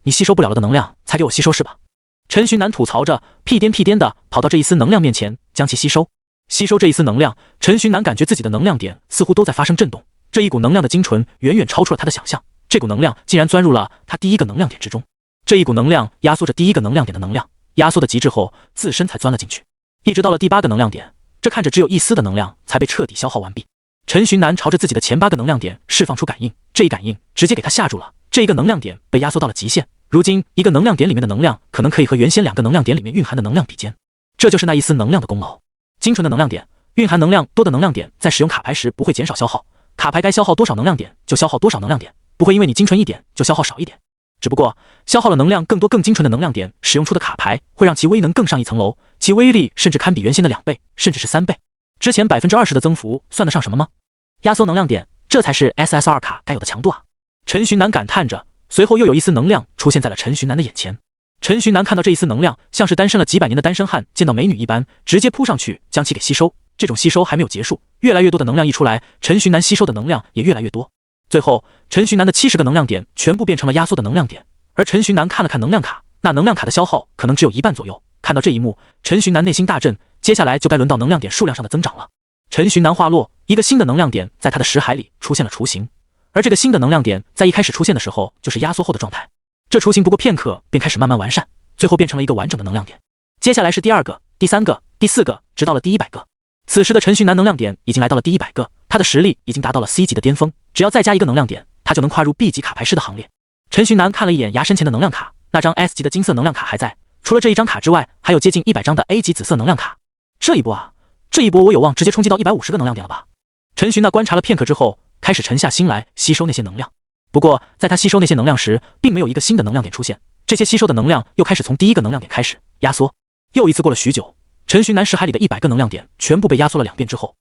你吸收不了了的能量才给我吸收是吧？陈寻南吐槽着，屁颠屁颠的跑到这一丝能量面前，将其吸收。吸收这一丝能量，陈寻南感觉自己的能量点似乎都在发生震动，这一股能量的精纯远远超出了他的想象，这股能量竟然钻入了他第一个能量点之中。这一股能量压缩着第一个能量点的能量，压缩的极致后，自身才钻了进去，一直到了第8个能量点，这看着只有一丝的能量才被彻底消耗完毕。陈寻南朝着自己的前8个能量点释放出感应，这一感应直接给他吓住了，这一个能量点被压缩到了极限，如今一个能量点里面的能量可能可以和原先2个能量点里面蕴含的能量比肩，这就是那一丝能量的功劳。精纯的能量点，蕴含能量多的能量点在使用卡牌时不会减少消耗，卡牌该消耗多少能量点就消耗多少能量点，不会因为你精纯一点就消耗少一点。只不过消耗了能量更多更精纯的能量点，使用出的卡牌会让其威能更上一层楼，其威力甚至堪比原先的2倍，甚至是3倍。之前20%的增幅算得上什么吗？压缩能量点，这才是 SSR 卡该有的强度啊！陈寻南感叹着，随后又有一丝能量出现在了陈寻南的眼前。陈寻南看到这一丝能量，像是单身了几百年的单身汉见到美女一般，直接扑上去将其给吸收。这种吸收还没有结束，越来越多的能量溢出来，陈寻南吸收的能量也越来越多。最后，陈寻南的70个能量点全部变成了压缩的能量点，而陈寻南看了看能量卡，那能量卡的消耗可能只有一半左右。看到这一幕，陈寻南内心大震，接下来就该轮到能量点数量上的增长了。陈寻南话落，一个新的能量点在他的识海里出现了雏形，而这个新的能量点在一开始出现的时候就是压缩后的状态。这雏形不过片刻便开始慢慢完善，最后变成了一个完整的能量点。接下来是第2个、第3个、第4个，直到了第100个。此时的陈寻南能量点已经来到了第100个，他的实力已经达到了 C 级的巅峰，只要再加一个能量点，他就能跨入 B 级卡牌师的行列。陈寻南看了一眼牙身前的能量卡，那张 S 级的金色能量卡还在，除了这一张卡之外，还有接近100张的 A 级紫色能量卡。这一波我有望直接冲击到150个能量点了吧？陈寻南观察了片刻之后，开始沉下心来吸收那些能量。不过在他吸收那些能量时，并没有一个新的能量点出现，这些吸收的能量又开始从第一个能量点开始压缩。又一次过了许久，陈寻南识海里的100个能量点全部被压缩了2遍之后，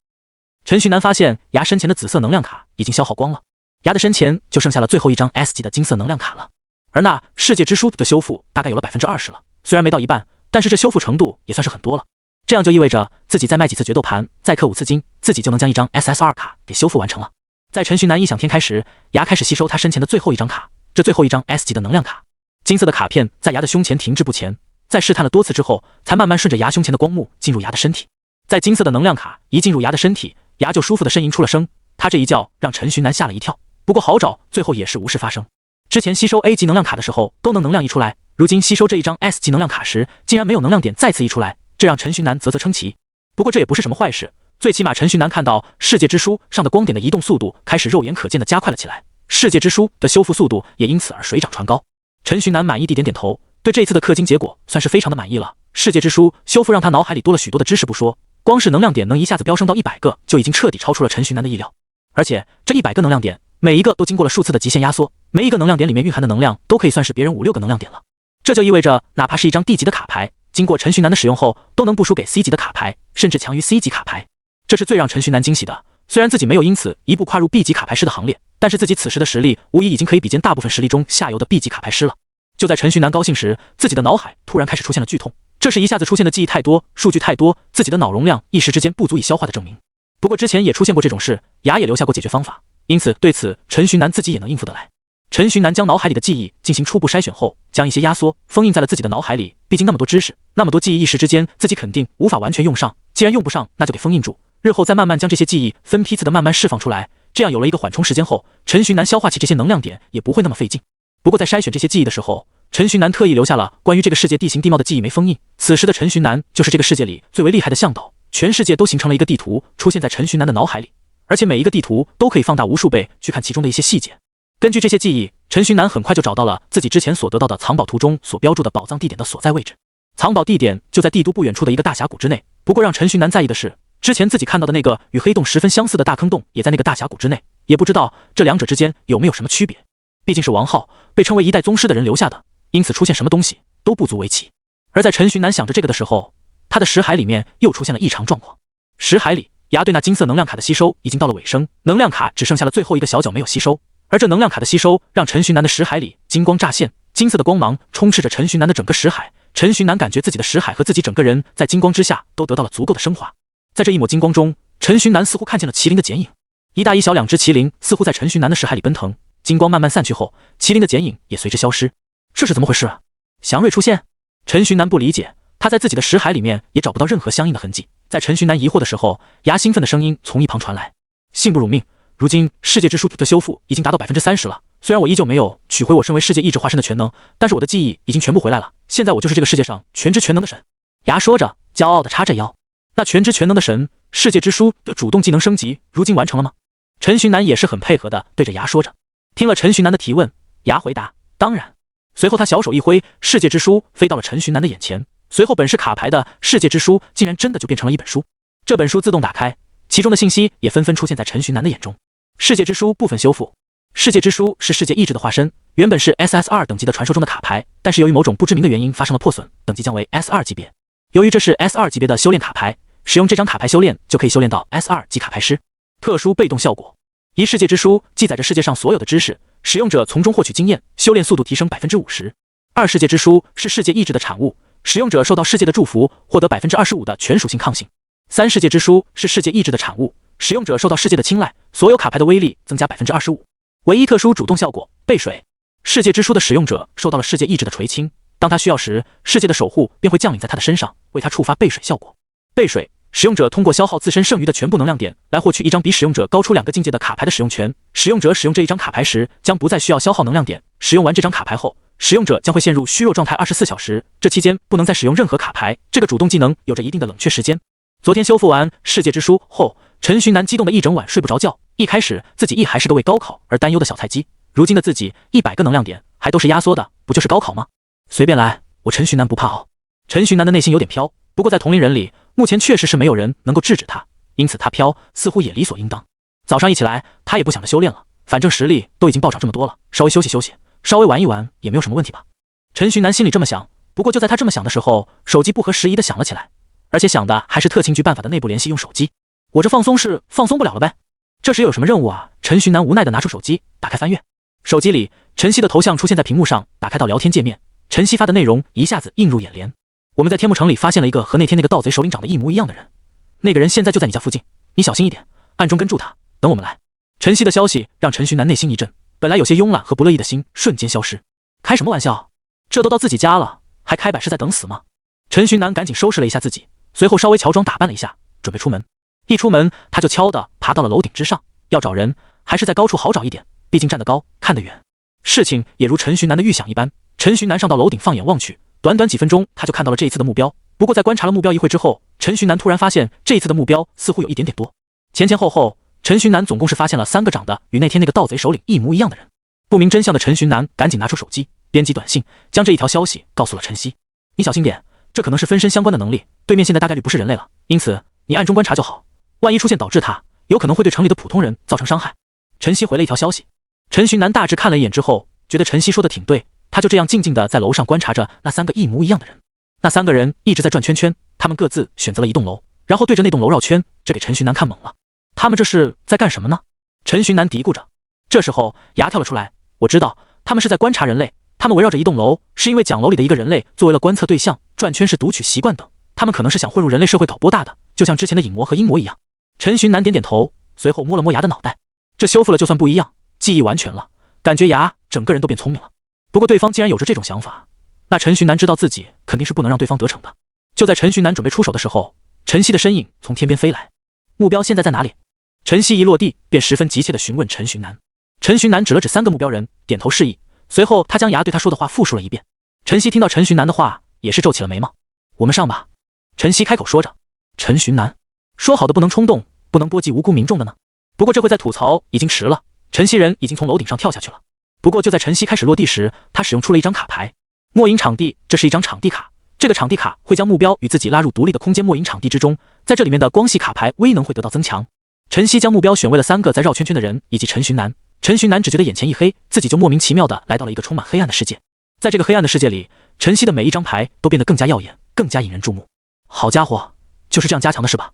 陈寻南发现牙身前的紫色能量卡已经消耗光了，牙的身前就剩下了最后一张 S 级的金色能量卡了。而那世界之书的修复大概有了 20% 了，虽然没到一半，但是这修复程度也算是很多了。这样就意味着自己再卖几次决斗盘，再氪5次金，自己就能将一张 SSR 卡给修复完成了。在陈寻南异想天开时，牙开始吸收他身前的最后一张卡，这最后一张 S 级的能量卡。金色的卡片在牙的胸前停滞不前，在试探了多次之后，才慢慢顺着牙胸前的光幕进入牙的身体。在金色的能量卡一进入牙的身体，牙就舒服的呻吟出了声。他这一叫让陈寻南吓了一跳，不过好找，最后也是无事发生。之前吸收 A 级能量卡的时候都能能量溢出来，如今吸收这一张 S 级能量卡时，竟然没有能量点再次溢出来，这让陈寻南啧啧称奇。不过这也不是什么坏事，最起码陈寻南看到世界之书上的光点的移动速度开始肉眼可见的加快了起来，世界之书的修复速度也因此而水涨船高。陈寻南满意地点点头，对这次的氪金结果算是非常的满意了。世界之书修复让他脑海里多了许多的知识不说，光是能量点能一下子飙升到100个，就已经彻底超出了陈寻南的意料。而且这100个能量点每一个都经过了数次的极限压缩，每一个能量点里面蕴含的能量都可以算是别人5、6个能量点了。这就意味着哪怕是一张 D 级的卡牌，经过陈寻南的使用后，都能不输给 C 级的卡牌，甚至强于 C 级卡牌。这是最让陈寻南惊喜的。虽然自己没有因此一步跨入 B 级卡牌师的行列，但是自己此时的实力无疑已经可以比肩大部分实力中下游的 B 级卡牌师了。就在陈寻南高兴时，自己的脑海突然开始出现了剧痛，这是一下子出现的记忆太多，数据太多，自己的脑容量一时之间不足以消化的证明。不过之前也出现过这种事，牙也留下过解决方法，因此对此陈寻南自己也能应付得来。陈寻南将脑海里的记忆进行初步筛选后，将一些压缩封印在了自己的脑海里，毕竟那么多知识，那么多记忆，一时之间自己肯定无法完全用上，既然用不上，那就给封印住，日后再慢慢将这些记忆分批次的慢慢释放出来，这样有了一个缓冲时间后，陈寻南消化起这些能量点也不会那么费劲。不过在筛选这些记忆的时候，陈寻南特意留下了关于这个世界地形地貌的记忆没封印。此时的陈寻南就是这个世界里最为厉害的向导，全世界都形成了一个地图出现在陈寻南的脑海里，而且每一个地图都可以放大无数倍去看其中的一些细节。根据这些记忆，陈寻南很快就找到了自己之前所得到的藏宝图中所标注的宝藏地点的所在位置。藏宝地点就在帝都不远处的一个大峡谷之内，不过让陈寻南在意的是，之前自己看到的那个与黑洞十分相似的大坑洞也在那个大峡谷之内，也不知道这两者之间有没有什么区别。毕竟是王浩被称为一代宗师的人留下的，因此出现什么东西都不足为奇。而在陈寻南想着这个的时候，他的识海里面又出现了异常状况。识海里，牙对那金色能量卡的吸收已经到了尾声，能量卡只剩下了最后一个小角没有吸收，而这能量卡的吸收让陈寻南的识海里金光乍现，金色的光芒充斥着陈寻南的整个识海。陈寻南感觉自己的识海和自己整个人在金光之下都得到了足够的升华。在这一抹金光中，陈寻南似乎看见了麒麟的剪影，一大一小两只麒麟似乎在陈寻南的识海里奔腾，金光慢慢散去后，麒麟的剪影也随之消失。这是怎么回事啊？祥瑞出现？陈寻南不理解，他在自己的识海里面也找不到任何相应的痕迹。在陈寻南疑惑的时候，牙兴奋的声音从一旁传来：幸不辱命，如今世界之书的修复已经达到 30% 了，虽然我依旧没有取回我身为世界意志化身的全能，但是我的记忆已经全部回来了，现在我就是这个世界上全知全能的神。牙说着，骄傲地插着腰。那全知全能的神，世界之书的主动技能升级如今完成了吗？陈寻南也是很配合的对着牙说着。听了陈寻南的提问，牙回答当然。随后他小手一挥，世界之书飞到了陈寻南的眼前，随后本是卡牌的世界之书竟然真的就变成了一本书。这本书自动打开，其中的信息也纷纷出现在陈寻南的眼中。世界之书部分修复。世界之书是世界意志的化身，原本是 SSR 等级的传说中的卡牌，但是由于某种不知名的原因发生了破损，等级降为 S2 级别。由于这是 S2 级别的修炼卡牌，使用这张卡牌修炼就可以修炼到 S2 级卡牌师。特殊被动效果：一世界之书记载着世界上所有的知识，使用者从中获取经验，修炼速度提升 50%。二世界之书是世界意志的产物，使用者受到世界的祝福，获得 25% 的全属性抗性。三世界之书是世界意志的产物，使用者受到世界的青睐，所有卡牌的威力增加 25%。唯一特殊主动效果：背水。世界之书的使用者受到了世界意志的垂青，当他需要时，世界的守护便会降临在他的身上，为他触发背水效果。背水，使用者通过消耗自身剩余的全部能量点来获取一张比使用者高出2个境界的卡牌的使用权。使用者使用这一张卡牌时，将不再需要消耗能量点。使用完这张卡牌后，使用者将会陷入虚弱状态24小时，这期间不能再使用任何卡牌。这个主动技能有着一定的冷却时间。昨天修复完世界之书后，陈寻南激动的一整晚睡不着觉。一开始自己还是个为高考而担忧的小菜鸡，如今的自己100个能量点还都是压缩的，不就是高考吗？随便来，我陈寻南不怕熬。陈寻南的内心有点飘，不过在同龄人里，目前确实是没有人能够制止他，因此他飘似乎也理所应当。早上一起来，他也不想着修炼了，反正实力都已经暴涨这么多了，稍微休息休息，稍微玩一玩也没有什么问题吧。陈寻南心里这么想，不过就在他这么想的时候，手机不合时宜的响了起来，而且响的还是特勤局办法的内部联系用手机。我这放松是放松不了了呗？这时有什么任务啊？陈寻南无奈的拿出手机，打开翻阅。手机里，陈曦的头像出现在屏幕上，打开到聊天界面，陈曦发的内容一下子映入眼帘。我们在天幕城里发现了一个和那天那个盗贼首领长得一模一样的人，那个人现在就在你家附近，你小心一点，暗中跟住他，等我们来。陈曦的消息让陈寻南内心一震，本来有些慵懒和不乐意的心瞬间消失。开什么玩笑？这都到自己家了，还开摆是在等死吗？陈寻南赶紧收拾了一下自己，随后稍微乔装打扮了一下，准备出门。一出门，他就悄地爬到了楼顶之上，要找人还是在高处好找一点，毕竟站得高，看得远。事情也如陈寻南的预想一般，陈寻南上到楼顶放眼望去，短短几分钟他就看到了这一次的目标。不过在观察了目标一会之后，陈寻南突然发现这一次的目标似乎有一点点多。前前后后，陈寻南总共是发现了3个长得与那天那个盗贼首领一模一样的人。不明真相的陈寻南赶紧拿出手机，编辑短信，将这一条消息告诉了陈曦。你小心点，这可能是分身相关的能力，对面现在大概率不是人类了，因此你暗中观察就好，万一出现导致他，有可能会对城里的普通人造成伤害。陈曦回了一条消息。陈寻南大致看了一眼之后，觉得陈曦说的挺对，他就这样静静的在楼上观察着那3个一模一样的人。那3个人一直在转圈圈，他们各自选择了一栋楼，然后对着那栋楼绕圈，这给陈寻南看懵了。他们这是在干什么呢？陈寻南嘀咕着。这时候牙跳了出来，我知道，他们是在观察人类，他们围绕着一栋楼，是因为讲楼里的一个人类作为了观测对象，转圈是读取习惯等，他们可能是想混入人类社会搞波大的，就像之前的影魔和阴魔一样。陈寻南点点头，随后摸了摸牙的脑袋，这修复了就算不一样，记忆完全了，感觉牙整个人都变聪明了。不过对方既然有着这种想法，那陈寻南知道自己肯定是不能让对方得逞的。就在陈寻南准备出手的时候，陈曦的身影从天边飞来。目标现在在哪里？陈曦一落地便十分急切地询问陈寻南。陈寻南指了指3个目标人，点头示意，随后他将牙对他说的话复述了一遍。陈曦听到陈寻南的话，也是皱起了眉毛。我们上吧。陈曦开口说着。陈寻南，说好的不能冲动，不能波及无辜民众的呢？不过这会再吐槽已经迟了，陈曦人已经从楼顶上跳下去了。不过就在陈曦开始落地时，他使用出了一张卡牌，末影场地。这是一张场地卡，这个场地卡会将目标与自己拉入独立的空间末影场地之中，在这里面的光系卡牌威能会得到增强。陈曦将目标选为了3个在绕圈圈的人以及陈寻南。陈寻南只觉得眼前一黑，自己就莫名其妙的来到了一个充满黑暗的世界。在这个黑暗的世界里，陈曦的每一张牌都变得更加耀眼，更加引人注目。好家伙，就是这样加强的是吧？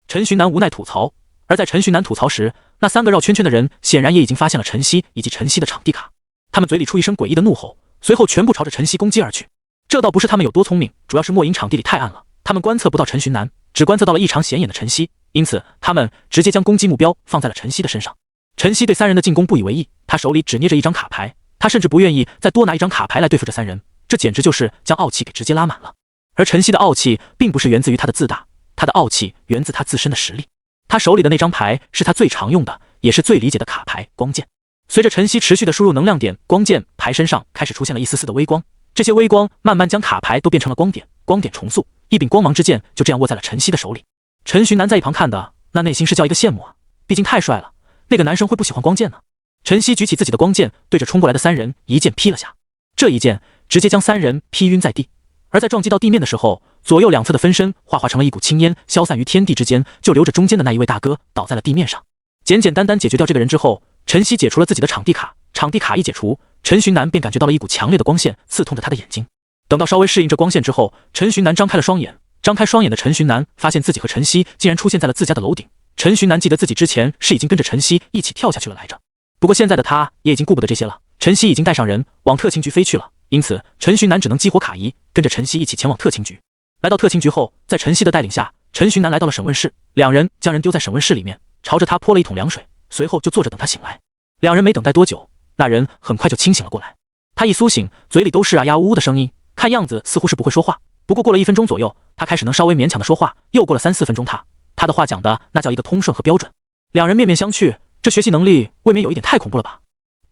陈寻南无奈吐槽。而在陈寻南吐槽时，那3个绕圈圈的人显然也已经发现了陈曦以及陈曦的场地卡，他们嘴里出一声诡异的怒吼，随后全部朝着陈曦攻击而去。这倒不是他们有多聪明，主要是末影场地里太暗了，他们观测不到陈寻南，只观测到了异常显眼的陈曦，因此他们直接将攻击目标放在了陈曦的身上。陈曦对3人的进攻不以为意，他手里只捏着一张卡牌，他甚至不愿意再多拿一张卡牌来对付这3人，这简直就是将傲气给直接拉满了。而陈曦的傲气并不是源自于他的自大，他的傲气源自他自身的实力。他手里的那张牌是他最常用的，也是最理解的卡牌光剑。随着陈曦持续的输入能量点，光剑牌身上开始出现了一丝丝的微光，这些微光慢慢将卡牌都变成了光点，光点重塑，一柄光芒之剑就这样握在了陈曦的手里。陈寻南在一旁看的，那内心是叫一个羡慕啊，毕竟太帅了，那个男生会不喜欢光剑呢？陈曦举起自己的光剑，对着冲过来的3人一剑劈了下，这一剑直接将3人劈晕在地。而在撞击到地面的时候，左右两侧的分身化成了一股青烟，消散于天地之间，就留着中间的那一位大哥倒在了地面上。简简单单解决掉这个人之后，陈曦解除了自己的场地卡，场地卡一解除，陈寻南便感觉到了一股强烈的光线刺痛着他的眼睛。等到稍微适应这光线之后，陈寻南张开了双眼。张开双眼的陈寻南发现自己和陈曦竟然出现在了自家的楼顶。陈寻南记得自己之前是已经跟着陈曦一起跳下去了来着，不过现在的他也已经顾不得这些了。陈曦已经带上人往特勤局飞去了，因此陈寻南只能激活卡仪，跟着陈曦一起前往特勤局。来到特勤局后，在陈曦的带领下，陈寻南来到了审问室，两人将人丢在审问室里面，朝着他泼了一桶凉水，随后就坐着等他醒来。两人没等待多久，那人很快就清醒了过来。他一苏醒，嘴里都是啊呀呜呜的声音，看样子似乎是不会说话。不过过了1分钟左右，他开始能稍微勉强的说话。又过了3、4分钟，他的话讲的那叫一个通顺和标准。两人面面相觑，这学习能力未免有一点太恐怖了吧？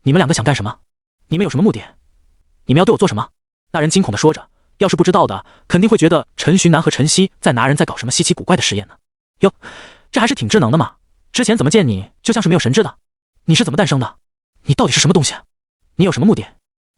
你们两个想干什么？你们有什么目的？你们要对我做什么？那人惊恐地说着，要是不知道的，肯定会觉得陈寻南和陈曦在拿人在搞什么稀奇古怪的实验呢。哟，这还是挺智能的嘛，之前怎么见你就像是没有神智的？你是怎么诞生的？你到底是什么东西？你有什么目的？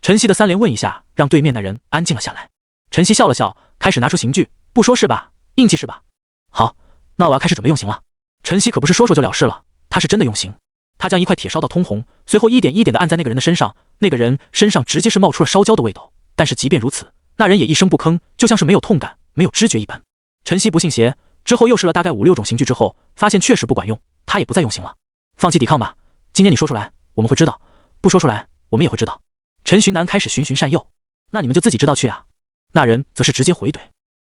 陈曦的3连问一下，让对面那人安静了下来。陈曦笑了笑，开始拿出刑具，不说是吧？硬气是吧？好，那我要开始准备用刑了。陈曦可不是说说就了事了，他是真的用刑。他将一块铁烧到通红，随后一点一点地按在那个人的身上，那个人身上直接是冒出了烧焦的味道。但是即便如此，那人也一声不吭，就像是没有痛感、没有知觉一般。陈曦不信邪，之后又试了大概5、6种刑具之后，发现确实不管用，他也不再用刑了。放弃抵抗吧，今天你说出来，我们会知道；不说出来，我们也会知道。陈寻南开始循循善诱，那你们就自己知道去啊。那人则是直接回怼。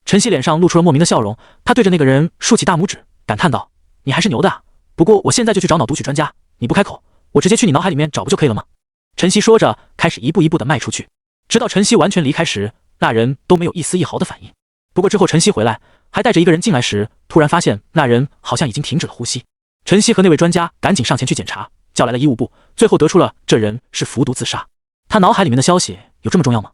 陈曦脸上露出了莫名的笑容，他对着那个人竖起大拇指，感叹道：“你还是牛的啊！不过我现在就去找脑读取专家，你不开口，我直接去你脑海里面找不就可以了吗？”陈曦说着，开始一步一步地迈出去，直到陈曦完全离开时，那人都没有一丝一毫的反应。不过之后陈曦回来，还带着一个人进来时，突然发现那人好像已经停止了呼吸。陈曦和那位专家赶紧上前去检查，叫来了医务部，最后得出了这人是服毒自杀。他脑海里面的消息有这么重要吗？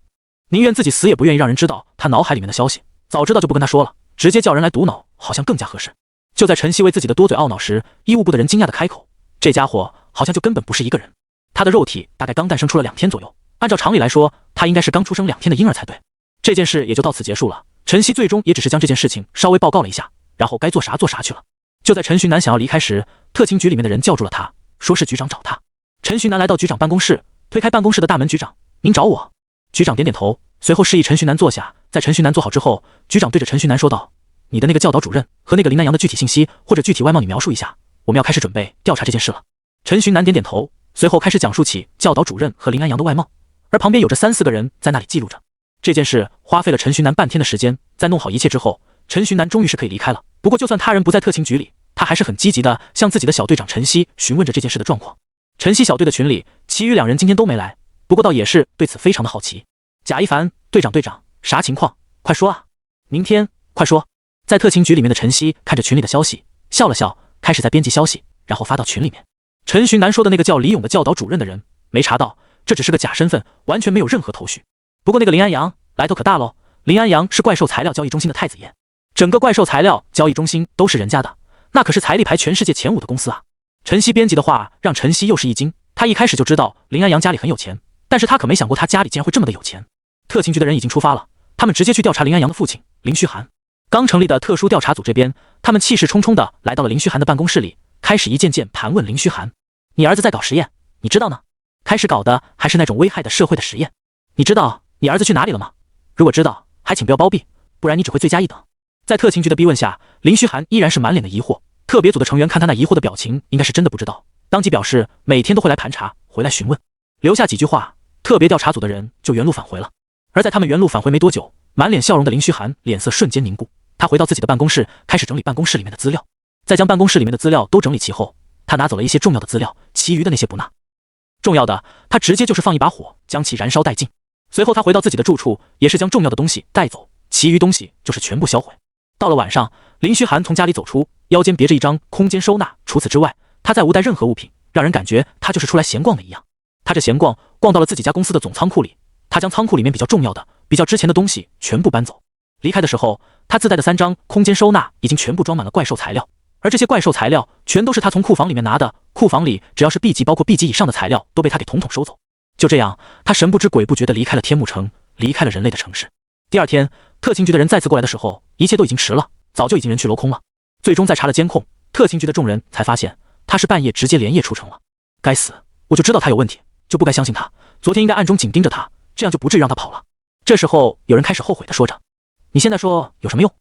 宁愿自己死也不愿意让人知道他脑海里面的消息，早知道就不跟他说了，直接叫人来毒脑好像更加合适。就在陈曦为自己的多嘴懊恼时，医务部的人惊讶地开口，这家伙好像就根本不是一个人，他的肉体大概刚诞生出了2天左右，按照常理来说，他应该是刚出生2天的婴儿才对。这件事也就到此结束了，陈曦最终也只是将这件事情稍微报告了一下，然后该做啥做啥去了。就在陈寻南想要离开时，特勤局里面的人叫住了他，说是局长找他。陈寻南来到局长办公室，推开办公室的大门，局长，您找我？局长点点头，随后示意陈寻南坐下。在陈寻南坐好之后，局长对着陈寻南说道：“你的那个教导主任和那个林南阳的具体信息或者具体外貌你描述一下，我们要开始准备调查这件事了。”陈寻南点点头，随后开始讲述起教导主任和林安阳的外貌，而旁边有着3、4个人在那里记录着。这件事花费了陈寻南半天的时间，在弄好一切之后，陈寻南终于是可以离开了。不过就算他人不在特勤局里，他还是很积极的向自己的小队长陈曦询问着这件事的状况。陈曦小队的群里，其余2人今天都没来，不过倒也是对此非常的好奇。贾一凡，队长，啥情况？快说啊！明天，快说！在特勤局里面的陈曦看着群里的消息，笑了笑，开始在编辑消息，然后发到群里面。陈寻南说的那个叫李勇的教导主任的人，没查到，这只是个假身份，完全没有任何头绪。不过那个林安阳来头可大喽，林安阳是怪兽材料交易中心的太子爷，整个怪兽材料交易中心都是人家的，那可是财力排全世界前5的公司啊！陈曦编辑的话让陈曦又是一惊，他一开始就知道林安阳家里很有钱，但是他可没想过他家里竟然会这么的有钱。特勤局的人已经出发了，他们直接去调查林安阳的父亲林虚寒。刚成立的特殊调查组这边，他们气势冲冲的来到了林虚寒的办公室里，开始一件件盘问林虚寒：“你儿子在搞实验，你知道呢？开始搞的还是那种危害的社会的实验，你知道你儿子去哪里了吗？如果知道，还请不要包庇，不然你只会罪加一等。”在特勤局的逼问下，林虚寒依然是满脸的疑惑。特别组的成员看他那疑惑的表情，应该是真的不知道，当即表示每天都会来盘查，回来询问，留下几句话，特别调查组的人就原路返回了。而在他们原路返回没多久，满脸笑容的林虚寒脸色瞬间凝固，他回到自己的办公室，开始整理办公室里面的资料。在将办公室里面的资料都整理齐后，他拿走了一些重要的资料，其余的那些不拿。重要的，他直接就是放一把火，将其燃烧殆尽。随后他回到自己的住处，也是将重要的东西带走，其余东西就是全部销毁。到了晚上，林虚寒从家里走出，腰间别着一张空间收纳，除此之外，他再无带任何物品，让人感觉他就是出来闲逛的一样。他这闲逛到了自己家公司的总仓库里，他将仓库里面比较重要的、比较值钱的东西全部搬走。离开的时候，他自带的3张空间收纳已经全部装满了怪兽材料，而这些怪兽材料全都是他从库房里面拿的，库房里只要是 B 级包括 B 级以上的材料都被他给统统收走。就这样，他神不知鬼不觉地离开了天幕城，离开了人类的城市。第二天，特勤局的人再次过来的时候，一切都已经迟了，早就已经人去楼空了。最终在查了监控，特勤局的众人才发现他是半夜直接连夜出城了。该死，我就知道他有问题，就不该相信他，昨天应该暗中紧盯着他，这样就不至于让他跑了。这时候有人开始后悔地说着：“你现在说有什么用？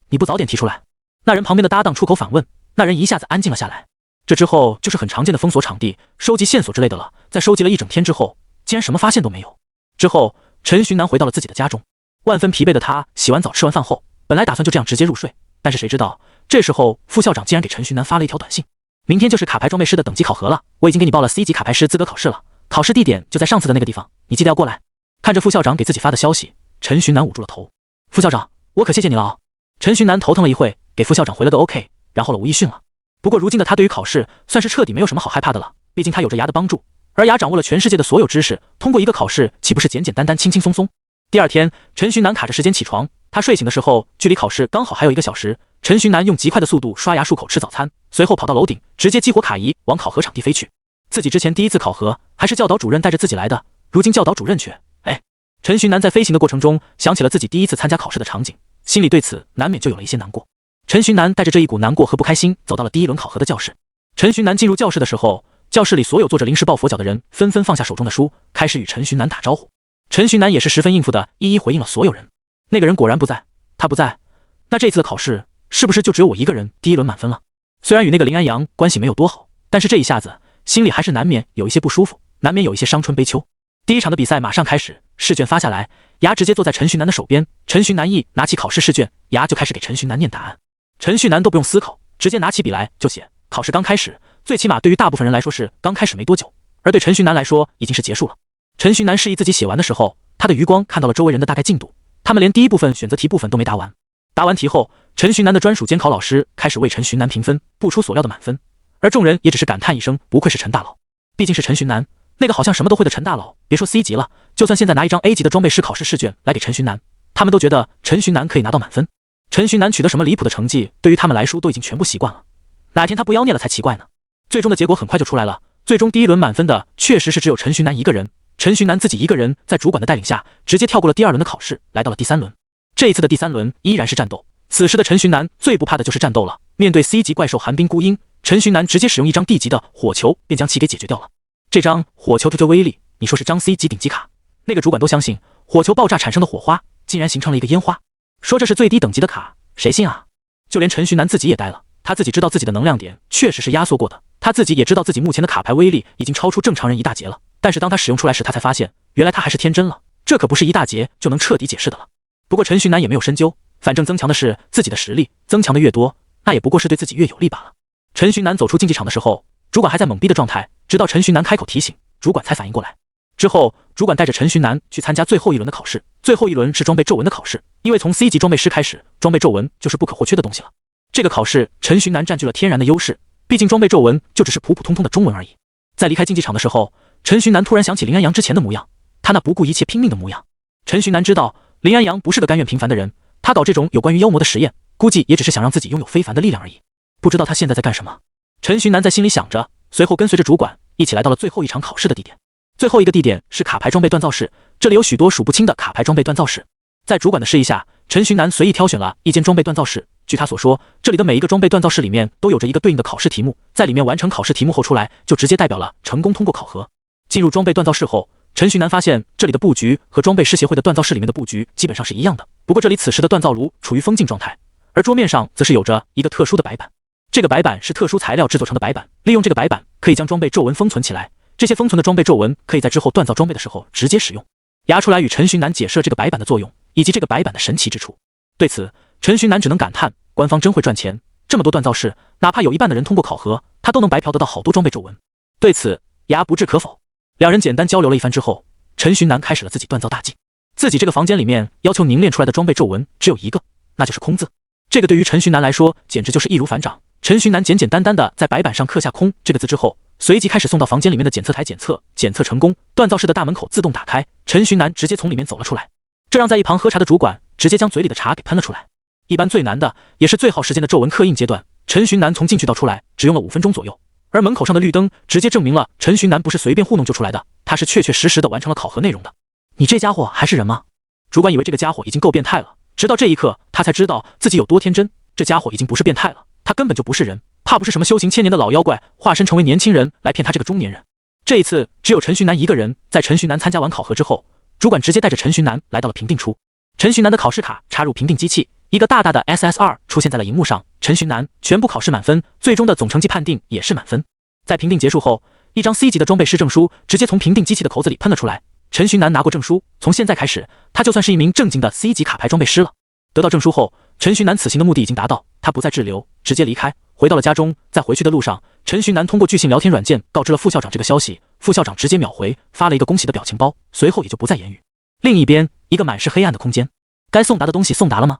你不早点提出来？”那人旁边的搭档出口反问，那人一下子安静了下来。这之后就是很常见的封锁场地、收集线索之类的了。在收集了一整天之后，竟然什么发现都没有。之后，陈寻南回到了自己的家中，万分疲惫的他洗完澡吃完饭后，本来打算就这样直接入睡，但是谁知道这时候副校长竟然给陈寻南发了一条短信：“明天就是卡牌装备师的等级考核了，我已经给你报了 C 级卡牌师资格考试了，考试地点就在上次的那个地方，你记得要过来。”看着副校长给自己发的消息，陈寻南捂住了头。副校长，我可谢谢你了啊。陈寻南头疼了一会，给副校长回了个 OK， 然后了无音讯了。不过如今的他对于考试算是彻底没有什么好害怕的了，毕竟他有着牙的帮助，而牙掌握了全世界的所有知识，通过一个考试岂不是简简单单轻轻松松。第二天，陈寻南卡着时间起床，他睡醒的时候距离考试刚好还有1个小时。陈寻南用极快的速度刷牙漱口吃早餐，随后跑到楼顶，直接激活卡仪往考核场地飞去。自己之前第一次考核还是教导主任带着自己来的，如今教导主任却……陈寻南在飞行的过程中想起了自己第一次参加考试的场景，心里对此难免就有了一些难过。陈寻南带着这一股难过和不开心走到了第1轮考核的教室。陈寻南进入教室的时候，教室里所有做着临时抱佛脚的人纷纷放下手中的书，开始与陈寻南打招呼。陈寻南也是十分应付的，一一回应了所有人。那个人果然不在，他不在，那这次的考试是不是就只有我一个人第1轮满分了？虽然与那个林安阳关系没有多好，但是这一下子心里还是难免有一些不舒服，难免有一些伤春悲秋。第1场的比赛马上开始，试卷发下来，牙直接坐在陈寻南的手边。陈寻南一拿起考试试卷，牙就开始给陈寻南念答案。陈寻南都不用思考，直接拿起笔来就写。考试刚开始，最起码对于大部分人来说是刚开始没多久，而对陈寻南来说已经是结束了。陈寻南示意自己写完的时候，他的余光看到了周围人的大概进度，他们连第1部分选择题部分都没答完。答完题后，陈寻南的专属监考老师开始为陈寻南评分，不出所料的满分，而众人也只是感叹一声，不愧是陈大佬，毕竟是陈寻南，那个好像什么都会的陈大佬，别说 C 级了，就算现在拿一张 A 级的装备师考试试卷来给陈寻南，他们都觉得陈寻南可以拿到满分。陈寻南取得什么离谱的成绩，对于他们来说都已经全部习惯了，哪天他不妖孽了才奇怪呢。最终的结果很快就出来了，最终第1轮满分的确实是只有陈寻南一个人。陈寻南自己一个人在主管的带领下，直接跳过了第2轮的考试，来到了第3轮。这一次的第3轮依然是战斗，此时的陈寻南最不怕的就是战斗了。面对 C 级怪兽寒冰孤鹰，陈寻南直接使用一张 D 级的火球，便将其给解决掉了。这张火球的威力，你说是张 C 级顶级卡，那个主管都相信，火球爆炸产生的火花竟然形成了一个烟花，说这是最低等级的卡，谁信啊？就连陈寻南自己也呆了，他自己知道自己的能量点确实是压缩过的，他自己也知道自己目前的卡牌威力已经超出正常人一大截了，但是当他使用出来时，他才发现原来他还是天真了，这可不是一大截就能彻底解释的了。不过陈寻南也没有深究，反正增强的是自己的实力，增强的越多，那也不过是对自己越有利罢了。陈寻南走出竞技场的时候，主管还在懵逼的状态，直到陈寻南开口提醒，主管才反应过来。之后，主管带着陈寻南去参加最后1轮的考试。最后1轮是装备皱纹的考试，因为从 C 级装备师开始，装备皱纹就是不可或缺的东西了。这个考试，陈寻南占据了天然的优势，毕竟装备皱纹就只是普普通通的中文而已。在离开竞技场的时候，陈寻南突然想起林安阳之前的模样，他那不顾一切拼命的模样。陈寻南知道林安阳不是个甘愿平凡的人，他搞这种有关于妖魔的实验，估计也只是想让自己拥有非凡的力量而已。不知道他现在在干什么？陈寻南在心里想着，随后跟随着主管一起来到了最后1场考试的地点。最后一个地点是卡牌装备锻造室，这里有许多数不清的卡牌装备锻造室。在主管的示意下，陈寻南随意挑选了一间装备锻造室。据他所说，这里的每一个装备锻造室里面都有着一个对应的考试题目，在里面完成考试题目后出来，就直接代表了成功通过考核。进入装备锻造室后，陈寻南发现这里的布局和装备师协会的锻造室里面的布局基本上是一样的，不过这里此时的锻造炉处于封禁状态，而桌面上则是有着一个特殊的白板。这个白板是特殊材料制作成的白板，利用这个白板可以将装备皱纹封存起来，这些封存的装备皱纹可以在之后锻造装备的时候直接使用。牙出来与陈寻南解释了这个白板的作用以及这个白板的神奇之处。对此，陈寻南只能感叹，官方真会赚钱，这么多锻造室，哪怕有一半的人通过考核，他都能白嫖得到好多装备皱纹。对此，牙不置可否。两人简单交流了一番之后，陈寻南开始了自己锻造大计。自己这个房间里面要求凝练出来的装备皱纹只有一个，那就是空字。这个对于陈寻南来说简直就是易如反掌。陈寻南简简单单的在白板上刻下空这个字之后，随即开始送到房间里面的检测台检测，检测成功，锻造室的大门口自动打开，陈寻南直接从里面走了出来，这让在一旁喝茶的主管直接将嘴里的茶给喷了出来。一般最难的也是最耗时间的皱纹刻印阶段，陈寻南从进去到出来只用了5分钟左右，而门口上的绿灯直接证明了陈寻南不是随便糊弄就出来的，他是确确实实的完成了考核内容的。你这家伙还是人吗？主管以为这个家伙已经够变态了，直到这一刻他才知道自己有多天真，这家伙已经不是变态了，他根本就不是人，怕不是什么修行千年的老妖怪化身成为年轻人来骗他这个中年人。这一次只有陈寻南一个人。在陈寻南参加完考核之后，主管直接带着陈寻南来到了评定处。陈寻南的考试卡插入评定机器，一个大大的 SSR 出现在了荧幕上，陈寻南全部考试满分，最终的总成绩判定也是满分。在评定结束后，一张 C 级的装备师证书直接从评定机器的口子里喷了出来。陈寻南拿过证书，从现在开始他就算是一名正经的 C 级卡牌装备师了。得到证书后，陈寻南此行的目的已经达到，他不再滞留，直接离开，回到了家中。在回去的路上，陈寻南通过巨信聊天软件告知了副校长这个消息，副校长直接秒回，发了一个恭喜的表情包，随后也就不再言语。另一边，一个满是黑暗的空间，该送达的东西送达了吗？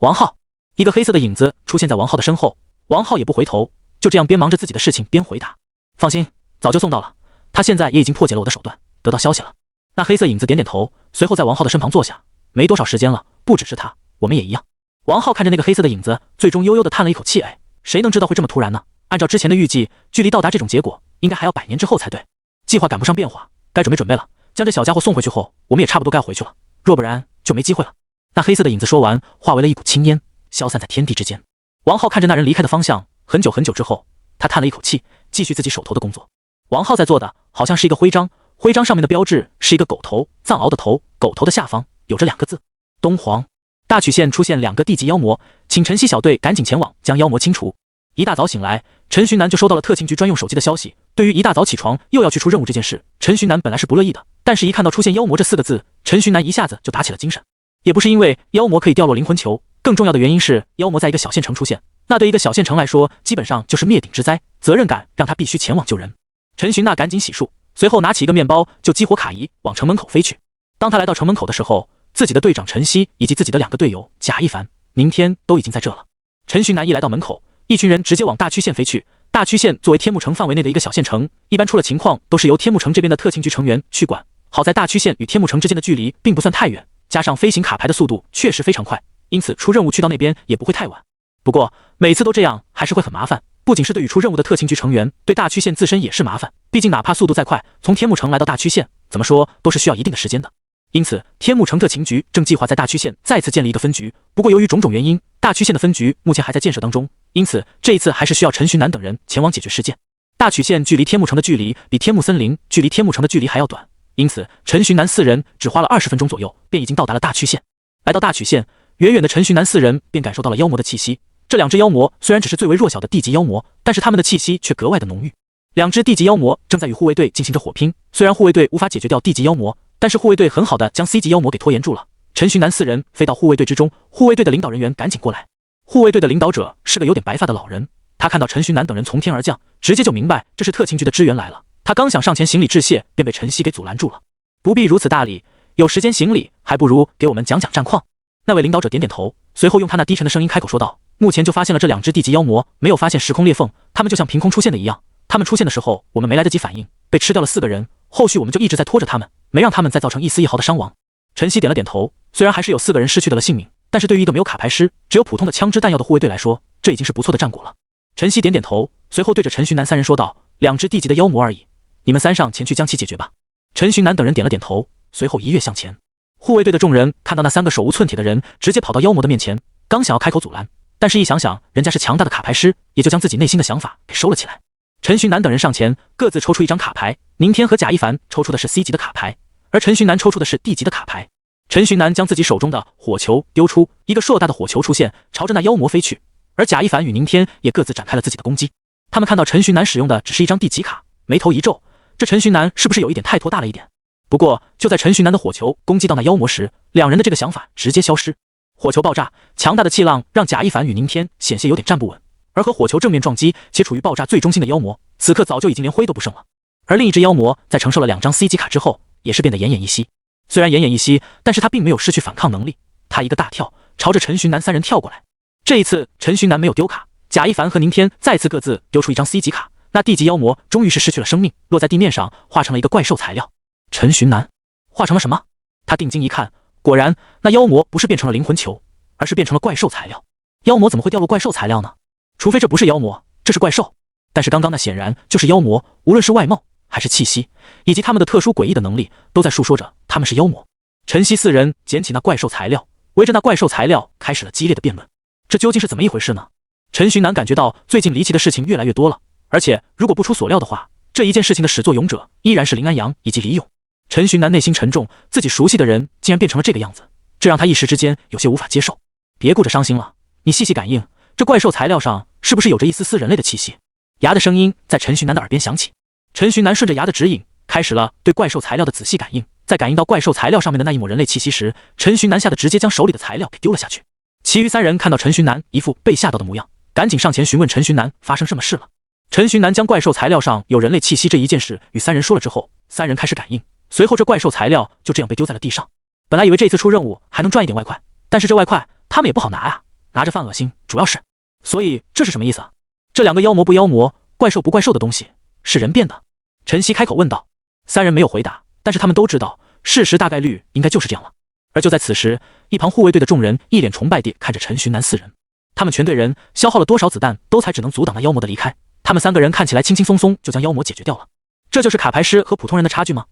王浩，一个黑色的影子出现在王浩的身后，王浩也不回头，就这样边忙着自己的事情边回答：放心，早就送到了，他现在也已经破解了我的手段，得到消息了。那黑色影子点点头，随后在王浩的身旁坐下。没多少时间了，不只是他，我们也一样。王浩看着那个黑色的影子，最终悠悠地叹了一口气，谁能知道会这么突然呢？按照之前的预计，距离到达这种结果，应该还要100年之后才对。计划赶不上变化，该准备了。将这小家伙送回去后，我们也差不多该回去了，若不然就没机会了。那黑色的影子说完，化为了一股青烟，消散在天地之间。王浩看着那人离开的方向，很久很久之后，他叹了一口气，继续自己手头的工作。王浩在做的好像是一个徽章，徽章上面的标志是一个狗头，藏獒的头，狗头的下方有着2个字：东皇。大曲县出现2个地级妖魔，请晨曦小队赶紧前往将妖魔清除。一大早醒来，陈寻南就收到了特勤局专用手机的消息。对于一大早起床又要去出任务这件事，陈寻南本来是不乐意的，但是一看到出现妖魔这4个字，陈寻南一下子就打起了精神。也不是因为妖魔可以掉落灵魂球，更重要的原因是妖魔在一个小县城出现，那对一个小县城来说，基本上就是灭顶之灾，责任感让他必须前往救人。陈寻那赶紧洗漱，随后拿起一个面包就激活卡仪往城门口飞去。当他来到城门口的时候，自己的队长陈曦以及自己的2个队友贾一凡、宁天都已经在这了。陈寻南一来到门口，一群人直接往大曲县飞去。大曲县作为天幕城范围内的一个小县城，一般出了情况都是由天幕城这边的特勤局成员去管。好在大曲县与天幕城之间的距离并不算太远，加上飞行卡牌的速度确实非常快，因此出任务去到那边也不会太晚。不过每次都这样还是会很麻烦，不仅是对于出任务的特勤局成员，对大曲县自身也是麻烦。毕竟哪怕速度再快，从天幕城来到大曲县，怎么说都是需要一定的时间的。因此天幕城特勤局正计划在大曲县再次建立一个分局，不过由于种种原因，大曲县的分局目前还在建设当中，因此这一次还是需要陈寻南等人前往解决事件。大曲县距离天幕城的距离比天幕森林距离天幕城的距离还要短，因此陈寻南4人只花了20分钟左右便已经到达了大曲县。来到大曲县，远远的陈寻南4人便感受到了妖魔的气息。这2只妖魔虽然只是最为弱小的地级妖魔，但是他们的气息却格外的浓郁。2只地级妖魔正在与护卫队进行着火拼，虽然护卫队无法解决掉地级妖魔，但是护卫队很好的将 C 级妖魔给拖延住了。陈寻南4人飞到护卫队之中，护卫队的领导人员赶紧过来。护卫队的领导者是个有点白发的老人，他看到陈寻南等人从天而降，直接就明白这是特勤局的支援来了。他刚想上前行礼致谢，便被陈曦给阻拦住了。不必如此大礼，有时间行礼，还不如给我们讲讲战况。那位领导者点点头，随后用他那低沉的声音开口说道：目前就发现了这2只地级妖魔，没有发现时空裂缝，他们就像凭空出现的一样。他们出现的时候，我们没来得及反应，被吃掉了4个人，后续我们就一直在拖着他们，没让他们再造成一丝一毫的伤亡。陈曦点了点头，虽然还是有4个人失去了性命，但是对于一个没有卡牌师，只有普通的枪支弹药的护卫队来说，这已经是不错的战果了。陈曦点点头，随后对着陈寻南3人说道：2只地级的妖魔而已，你们3上前去将其解决吧。陈寻南等人点了点头，随后一跃向前。护卫队的众人看到那3个手无寸铁的人直接跑到妖魔的面前，刚想要开口阻拦，但是一想想人家是强大的卡牌师，也就将自己内心的想法给收了起来。陈寻南等人上前各自抽出一张卡牌，宁天和贾一凡抽出的是 C 级的卡牌，而陈寻南抽出的是 D 级的卡牌。陈寻南将自己手中的火球丢出，一个硕大的火球出现，朝着那妖魔飞去，而贾一凡与宁天也各自展开了自己的攻击。他们看到陈寻南使用的只是一张 D 级卡，眉头一皱，这陈寻南是不是有一点太拖大了一点？不过就在陈寻南的火球攻击到那妖魔时，2人的这个想法直接消失。火球爆炸，强大的气浪让贾一凡与宁天险些有点站不稳，而和火球正面撞击且处于爆炸最中心的妖魔，此刻早就已经连灰都不剩了。而另一只妖魔在承受了2张 C 级卡之后，也是变得奄奄一息。虽然奄奄一息，但是他并没有失去反抗能力，他一个大跳，朝着陈寻南3人跳过来。这一次陈寻南没有丢卡，贾一凡和宁天再次各自丢出一张 C 级卡，那地级妖魔终于是失去了生命，落在地面上化成了一个怪兽材料。陈寻南化成了什么？他定睛一看，果然那妖魔不是变成了灵魂球，而是变成了怪兽材料。妖魔怎么会掉落怪兽材料呢？除非这不是妖魔，这是怪兽。但是刚刚那显然就是妖魔，无论是外貌还是气息，以及他们的特殊诡异的能力，都在述说着他们是妖魔。陈曦4人捡起那怪兽材料，围着那怪兽材料开始了激烈的辩论。这究竟是怎么一回事呢？陈寻南感觉到最近离奇的事情越来越多了，而且如果不出所料的话，这一件事情的始作俑者依然是林安阳以及李勇。陈寻南内心沉重，自己熟悉的人竟然变成了这个样子，这让他一时之间有些无法接受。别顾着伤心了，你细细感应，这怪兽材料上是不是有着一丝丝人类的气息？牙的声音在陈寻南的耳边响起。陈寻南顺着牙的指引，开始了对怪兽材料的仔细感应。在感应到怪兽材料上面的那一抹人类气息时，陈寻南吓得直接将手里的材料给丢了下去。其余3人看到陈寻南一副被吓到的模样，赶紧上前询问陈寻南发生什么事了。陈寻南将怪兽材料上有人类气息这一件事与3人说了之后，3人开始感应，随后这怪兽材料就这样被丢在了地上。本来以为这次出任务还能赚一点外快，但是这外快他们也不好拿啊，拿着犯恶心，主要是。所以这是什么意思啊？这两个妖魔不妖魔，怪兽不怪兽的东西是人变的？陈曦开口问道。三人没有回答，但是他们都知道事实大概率应该就是这样了。而就在此时，一旁护卫队的众人一脸崇拜地看着陈寻南四人，他们全队人消耗了多少子弹都才只能阻挡那妖魔的离开，他们三个人看起来轻轻松松就将妖魔解决掉了。这就是卡牌师和普通人的差距吗？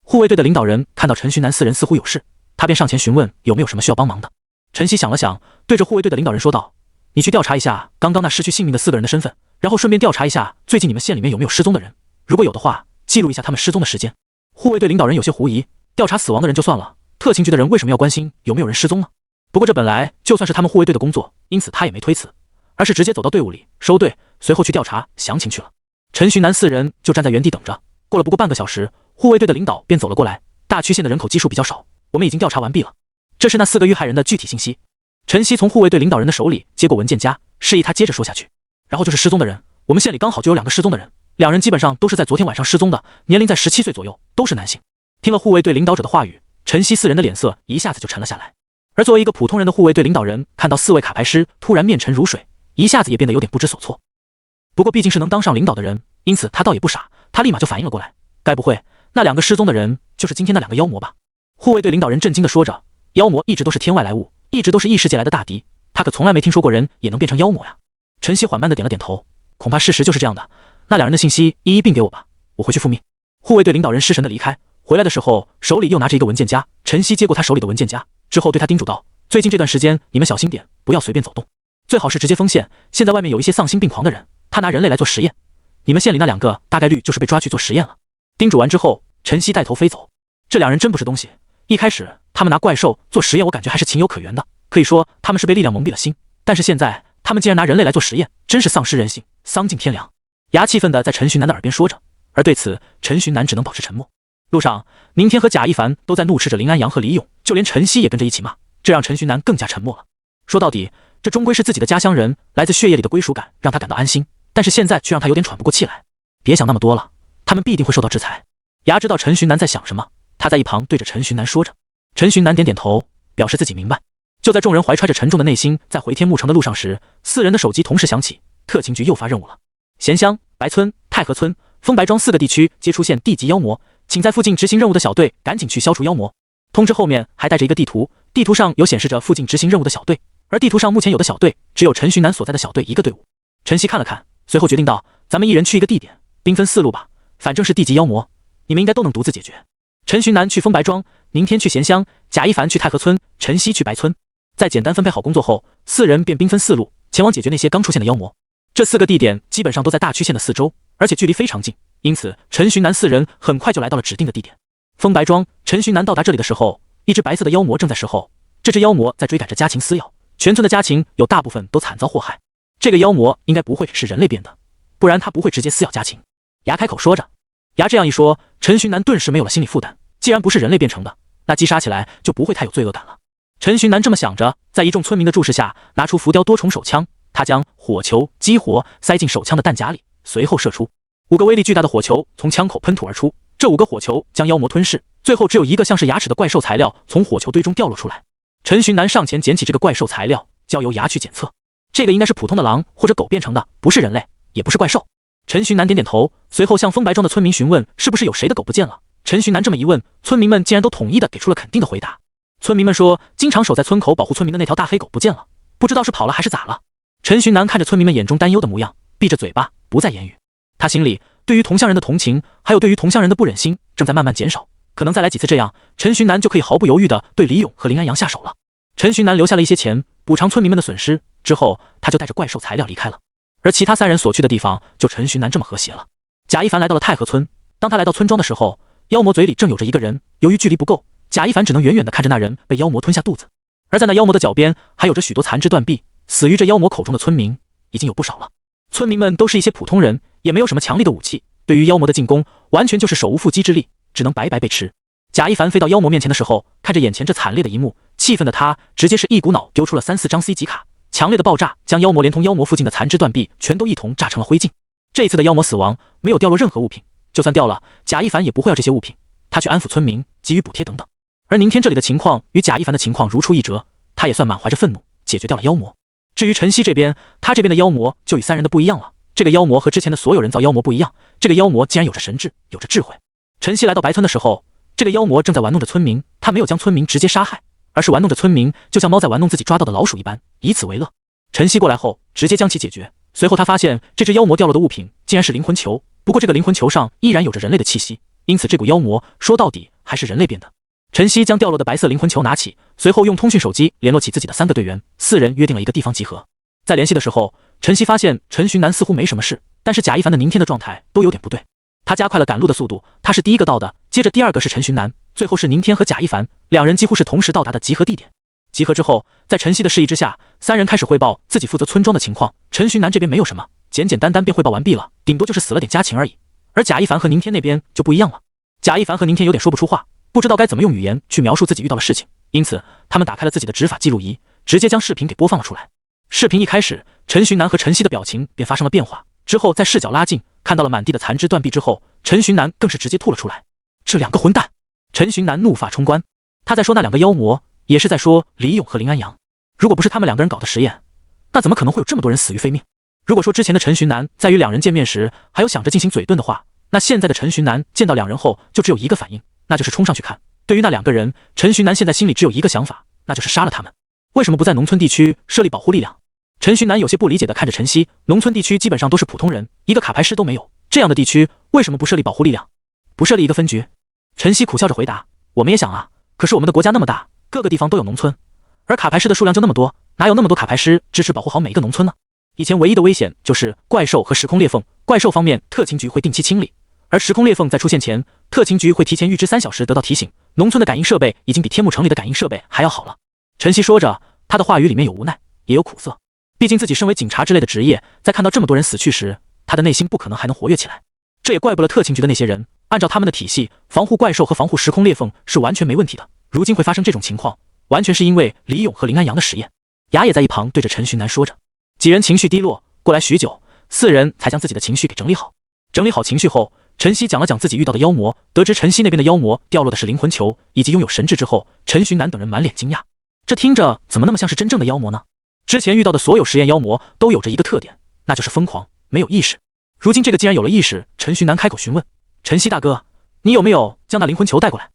护卫队的领导人看到陈寻南四人似乎有事，他便上前询问有没有什么需要帮忙的。陈曦想了想，对着护卫队的领导人说道：你去调查一下刚刚那失去性命的4个人的身份，然后顺便调查一下最近你们县里面有没有失踪的人，如果有的话记录一下他们失踪的时间。护卫队领导人有些狐疑，调查死亡的人就算了，特勤局的人为什么要关心有没有人失踪呢？不过这本来就算是他们护卫队的工作，因此他也没推辞，而是直接走到队伍里收队，随后去调查详情去了。陈寻南4人就站在原地等着。过了不过半个小时，护卫队的领导便走了过来。大区县的人口基数比较少，我们已经调查完毕了，这是那4个遇害人的具体信息。陈曦从护卫队领导人的手里接过文件夹，示意他接着说下去。然后就是失踪的人，我们县里刚好就有2个失踪的人，2人基本上都是在昨天晚上失踪的，年龄在17岁左右，都是男性。听了护卫队领导者的话语，陈曦4人的脸色一下子就沉了下来。而作为一个普通人的护卫队领导人，看到4位卡牌师突然面沉如水，一下子也变得有点不知所措。不过毕竟是能当上领导的人，因此他倒也不傻，他立马就反应了过来，该不会那2个失踪的人就是今天那2个妖魔吧？护卫队领导人震惊地说着，妖魔一直都是天外来物，一直都是异世界来的大敌，他可从来没听说过人也能变成妖魔呀。陈曦缓慢地点了点头，恐怕事实就是这样的，那2人的信息一一并给我吧，我回去复命。护卫队领导人失神地离开，回来的时候手里又拿着一个文件夹，陈曦接过他手里的文件夹之后对他叮嘱道，最近这段时间你们小心点，不要随便走动，最好是直接锋线，现在外面有一些丧心病狂的人，他拿人类来做实验，你们县里那2个大概率就是被抓去做实验了。叮嘱完之后，陈曦带头飞走。这2人真不是东西，一开始他们拿怪兽做实验，我感觉还是情有可原的，可以说他们是被力量蒙蔽了心，但是现在他们竟然拿人类来做实验，真是丧失人性，丧尽天良。牙气愤地在陈寻南的耳边说着，而对此陈寻南只能保持沉默。路上，宁天和贾一凡都在怒斥着林安阳和李勇，就连陈曦也跟着一起骂，这让陈寻南更加沉默了。说到底，这终归是自己的家乡人，来自血液里的归属感让他感到安心，但是现在却让他有点喘不过气来。别想那么多了，他们必定会受到制裁。牙知道陈寻南在想什么，他在一旁对着陈寻南说着。陈寻南点点头，表示自己明白。就在众人怀揣着沉重的内心在回天幕城的路上时，4人的手机同时响起，特勤局又发任务了。咸乡、白村、太和村、丰白庄4个地区皆出现地级妖魔，请在附近执行任务的小队赶紧去消除妖魔。通知后面还带着一个地图，地图上有显示着附近执行任务的小队，而地图上目前有的小队只有陈寻南所在的小队一个队伍。陈曦看了看，随后决定道，咱们一人去一个地点，兵分4路吧，反正是地级妖魔，你们应该都能独自解决。陈寻南去丰白庄，宁天去咸乡，贾一凡去太和村，陈曦去白村。在简单分配好工作后，4人便兵分4路前往解决那些刚出现的妖魔。这4个地点基本上都在大区县的4周，而且距离非常近，因此陈寻南4人很快就来到了指定的地点。丰白庄，陈寻南到达这里的时候，一只白色的妖魔正在身后，这只妖魔在追赶着家禽撕咬，全村的家禽有大部分都惨遭祸害。这个妖魔应该不会是人类变的，不然他不会直接撕咬家禽。牙开口说着。牙这样一说，陈寻南顿时没有了心理负担，既然不是人类变成的，那击杀起来就不会太有罪恶感了。陈寻南这么想着，在一众村民的注视下，拿出浮雕多重手枪，他将火球激活塞进手枪的弹夹里，随后射出5个威力巨大的火球从枪口喷吐而出，这5个火球将妖魔吞噬，最后只有一个像是牙齿的怪兽材料从火球堆中掉落出来。陈寻南上前捡起这个怪兽材料，交由牙去检测，这个应该是普通的狼或者狗变成的，不是人类，也不是怪兽。陈寻南点点头，随后向丰白庄的村民询问是不是有谁的狗不见了。陈寻南这么一问，村民们竟然都统一的给出了肯定的回答。村民们说，经常守在村口保护村民的那条大黑狗不见了，不知道是跑了还是咋了。陈寻南看着村民们眼中担忧的模样，闭着嘴巴不再言语。他心里对于同乡人的同情，还有对于同乡人的不忍心，正在慢慢减少。可能再来几次这样，陈寻南就可以毫不犹豫的对李勇和林安阳下手了。陈寻南留下了一些钱补偿村民们的损失，之后他就带着怪兽材料离开了。而其他3人所去的地方就陈寻南这么和谐了。贾一凡来到了太和村，当他来到村庄的时候，妖魔嘴里正有着一个人，由于距离不够，贾一凡只能远远地看着那人被妖魔吞下肚子。而在那妖魔的脚边还有着许多残肢断臂，死于这妖魔口中的村民已经有不少了。村民们都是一些普通人，也没有什么强力的武器，对于妖魔的进攻完全就是手无缚鸡之力，只能白白被吃。贾一凡飞到妖魔面前的时候，看着眼前这惨烈的一幕，气愤的他直接是一股脑丢出了3、4张 C 级卡，强烈的爆炸将妖魔连同妖魔附近的残肢断臂全都一同炸成了灰烬。这次的妖魔死亡没有掉落任何物品，就算掉了，贾一凡也不会要这些物品，他去安抚村民，给予补贴等等。而而宁天这里的情况与贾一凡的情况如出一辙，他也算满怀着愤怒解决掉了妖魔。至于陈曦这边，他这边的妖魔就与三人的不一样了。这个妖魔和之前的所有人造妖魔不一样，这个妖魔竟然有着神智，有着智慧。陈曦来到白村的时候，这个妖魔正在玩弄着村民，他没有将村民直接杀害，而是玩弄着村民，就像猫在玩弄自己抓到的老鼠一般，以此为乐。陈曦过来后，直接将其解决。随后他发现这只妖魔掉落的物品竟然是灵魂球，不过这个灵魂球上依然有着人类的气息，因此这股妖魔说到底还是人类变的。陈曦将掉落的白色灵魂球拿起，随后用通讯手机联络起自己的3个队员，4人约定了一个地方集合。在联系的时候，陈曦发现陈寻南似乎没什么事，但是贾一凡的宁天的状态都有点不对。他加快了赶路的速度，他是第一个到的，接着第二个是陈寻南，最后是宁天和贾一凡，2人几乎是同时到达的集合地点。集合之后，在陈曦的示意之下，3人开始汇报自己负责村庄的情况。陈寻南这边没有什么，简简单单便汇报完毕了，顶多就是死了点家禽而已。而贾一凡和宁天那边就不一样了，贾一凡和宁天有点说不出话，不知道该怎么用语言去描述自己遇到的事情，因此他们打开了自己的执法记录仪，直接将视频给播放了出来。视频一开始，陈寻南和陈曦的表情便发生了变化，之后在视角拉近，看到了满地的残肢断臂之后，陈寻南更是直接吐了出来。这2个混蛋！陈寻南怒发冲冠，他在说那2个妖魔，也是在说李勇和林安阳。如果不是他们2个人搞的实验，那怎么可能会有这么多人死于非命？如果说之前的陈寻南在与2人见面时还有想着进行嘴遁的话，那现在的陈寻南见到2人后就只有一个反应，那就是冲上去看。对于那2个人，陈寻南现在心里只有一个想法，那就是杀了他们。为什么不在农村地区设立保护力量？陈寻南有些不理解地看着陈曦，农村地区基本上都是普通人，一个卡牌师都没有，这样的地区为什么不设立保护力量，不设立一个分局？陈曦苦笑着回答，我们也想啊，可是我们的国家那么大，各个地方都有农村，而卡牌师的数量就那么多，哪有那么多卡牌师支持保护好每一个农村呢？以前唯一的危险就是怪兽和时空裂缝，怪兽方面特勤局会定期清理，而时空裂缝在出现前，特勤局会提前预知3小时得到提醒。农村的感应设备已经比天幕城里的感应设备还要好了。陈曦说着，他的话语里面有无奈，也有苦涩。毕竟自己身为警察之类的职业，在看到这么多人死去时，他的内心不可能还能活跃起来。这也怪不了特勤局的那些人，按照他们的体系，防护怪兽和防护时空裂缝是完全没问题的。如今会发生这种情况，完全是因为李勇和林安阳的实验。雅也在一旁对着陈寻南说着。几人情绪低落，过来许久，4人才将自己的情绪给整理好。整理好情绪后，陈曦讲了讲自己遇到的妖魔，得知陈曦那边的妖魔掉落的是灵魂球以及拥有神智之后，陈寻南等人满脸惊讶。这听着怎么那么像是真正的妖魔呢？之前遇到的所有实验妖魔都有着一个特点，那就是疯狂，没有意识。如今这个既然有了意识，陈寻南开口询问：陈曦大哥，你有没有将那灵魂球带过来？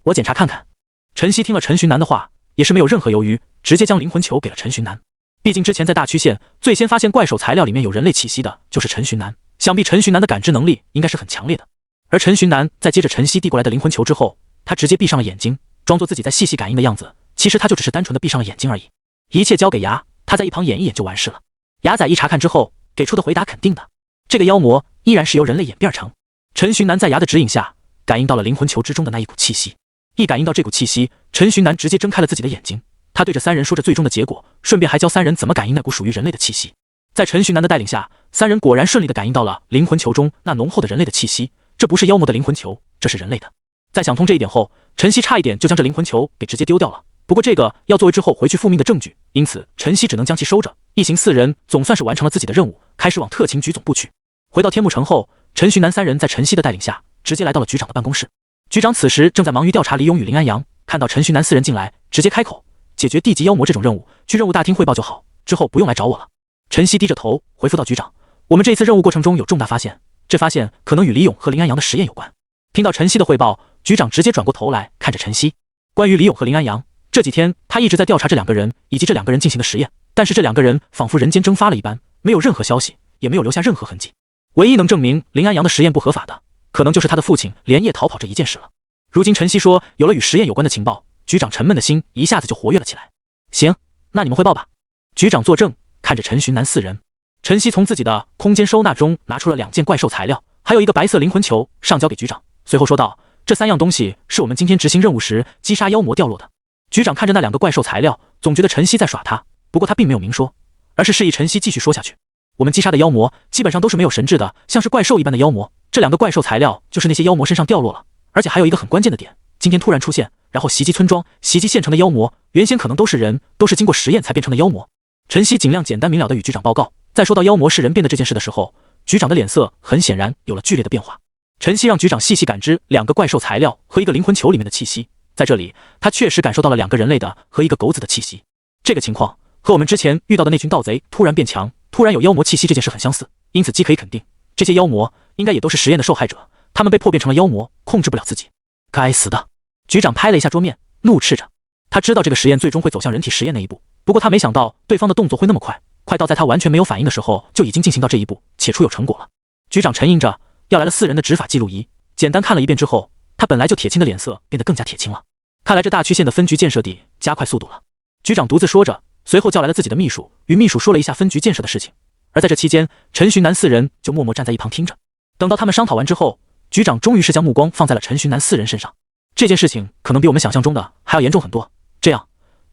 我检查看看。陈曦听了陈寻南的话，也是没有任何犹豫，直接将灵魂球给了陈寻南。毕竟之前在大区县最先发现怪兽材料里面有人类气息的就是陈寻南，想必陈寻南的感知能力应该是很强烈的。而陈寻南在接着陈曦递过来的灵魂球之后，他直接闭上了眼睛，装作自己在细细感应的样子，其实他就只是单纯的闭上了眼睛而已。一切交给牙，他在一旁演一演就完事了。牙仔一查看之后，给出的回答肯定的，这个妖魔依然是由人类演变而成。陈寻南在牙的指引下，感应到了灵魂球之中的那一股气息。一感应到这股气息，陈寻南直接睁开了自己的眼睛。他对着3人说着最终的结果，顺便还教3人怎么感应那股属于人类的气息。在陈寻南的带领下，3人果然顺利地感应到了灵魂球中那浓厚的人类的气息。这不是妖魔的灵魂球，这是人类的。在想通这一点后，陈曦差一点就将这灵魂球给直接丢掉了。不过这个要作为之后回去复命的证据，因此陈曦只能将其收着。一行4人总算是完成了自己的任务，开始往特勤局总部去。回到天幕城后，陈寻南3人在陈曦的带领下，直接来到了局长的办公室。局长此时正在忙于调查李勇与林安阳，看到陈寻南4人进来，直接开口：解决地级妖魔这种任务，去任务大厅汇报就好，之后不用来找我了。陈曦低着头回复到：局长，我们这一次任务过程中有重大发现，这发现可能与李勇和林安阳的实验有关。听到陈曦的汇报，局长直接转过头来看着陈曦。关于李勇和林安阳，这几天他一直在调查这2个人以及这2个人进行的实验，但是这2个人仿佛人间蒸发了一般，没有任何消息，也没有留下任何痕迹。唯一能证明林安阳的实验不合法的，可能就是他的父亲连夜逃跑这一件事了。如今陈曦说有了与实验有关的情报，局长沉闷的心一下子就活跃了起来。行，那你们汇报吧。局长作证，看着陈寻南4人。陈曦从自己的空间收纳中拿出了2件怪兽材料，还有一个白色灵魂球，上交给局长，随后说道：这3样东西是我们今天执行任务时击杀妖魔掉落的。局长看着那2个怪兽材料，总觉得陈曦在耍他，不过他并没有明说，而是示意陈曦继续说下去。我们击杀的妖魔基本上都是没有神智的，像是怪兽一般的妖魔，这2个怪兽材料就是那些妖魔身上掉落了。而且还有一个很关键的点，今天突然出现，然后袭击村庄、袭击县城的妖魔，原先可能都是人，都是经过实验才变成的妖魔。陈曦尽量简单明了地与局长报告。在说到妖魔是人变的这件事的时候，局长的脸色很显然有了剧烈的变化。陈曦让局长细细感知2个怪兽材料和一个灵魂球里面的气息，在这里，他确实感受到了2个人类的和1个狗子的气息。这个情况和我们之前遇到的那群盗贼突然变强、突然有妖魔气息这件事很相似，因此既可以肯定，这些妖魔应该也都是实验的受害者，他们被迫变成了妖魔，控制不了自己。该死的！局长拍了一下桌面，怒斥着。他知道这个实验最终会走向人体实验那一步，不过他没想到对方的动作会那么快，快到在他完全没有反应的时候就已经进行到这一步，且出有成果了。局长沉吟着，要来了4人的执法记录仪，简单看了一遍之后，他本来就铁青的脸色变得更加铁青了。看来这大区县的分局建设地加快速度了。局长独自说着，随后叫来了自己的秘书，与秘书说了一下分局建设的事情。而在这期间，陈寻南4人就默默站在一旁听着。等到他们商讨完之后，局长终于是将目光放在了陈寻南4人身上。这件事情可能比我们想象中的还要严重很多。这样，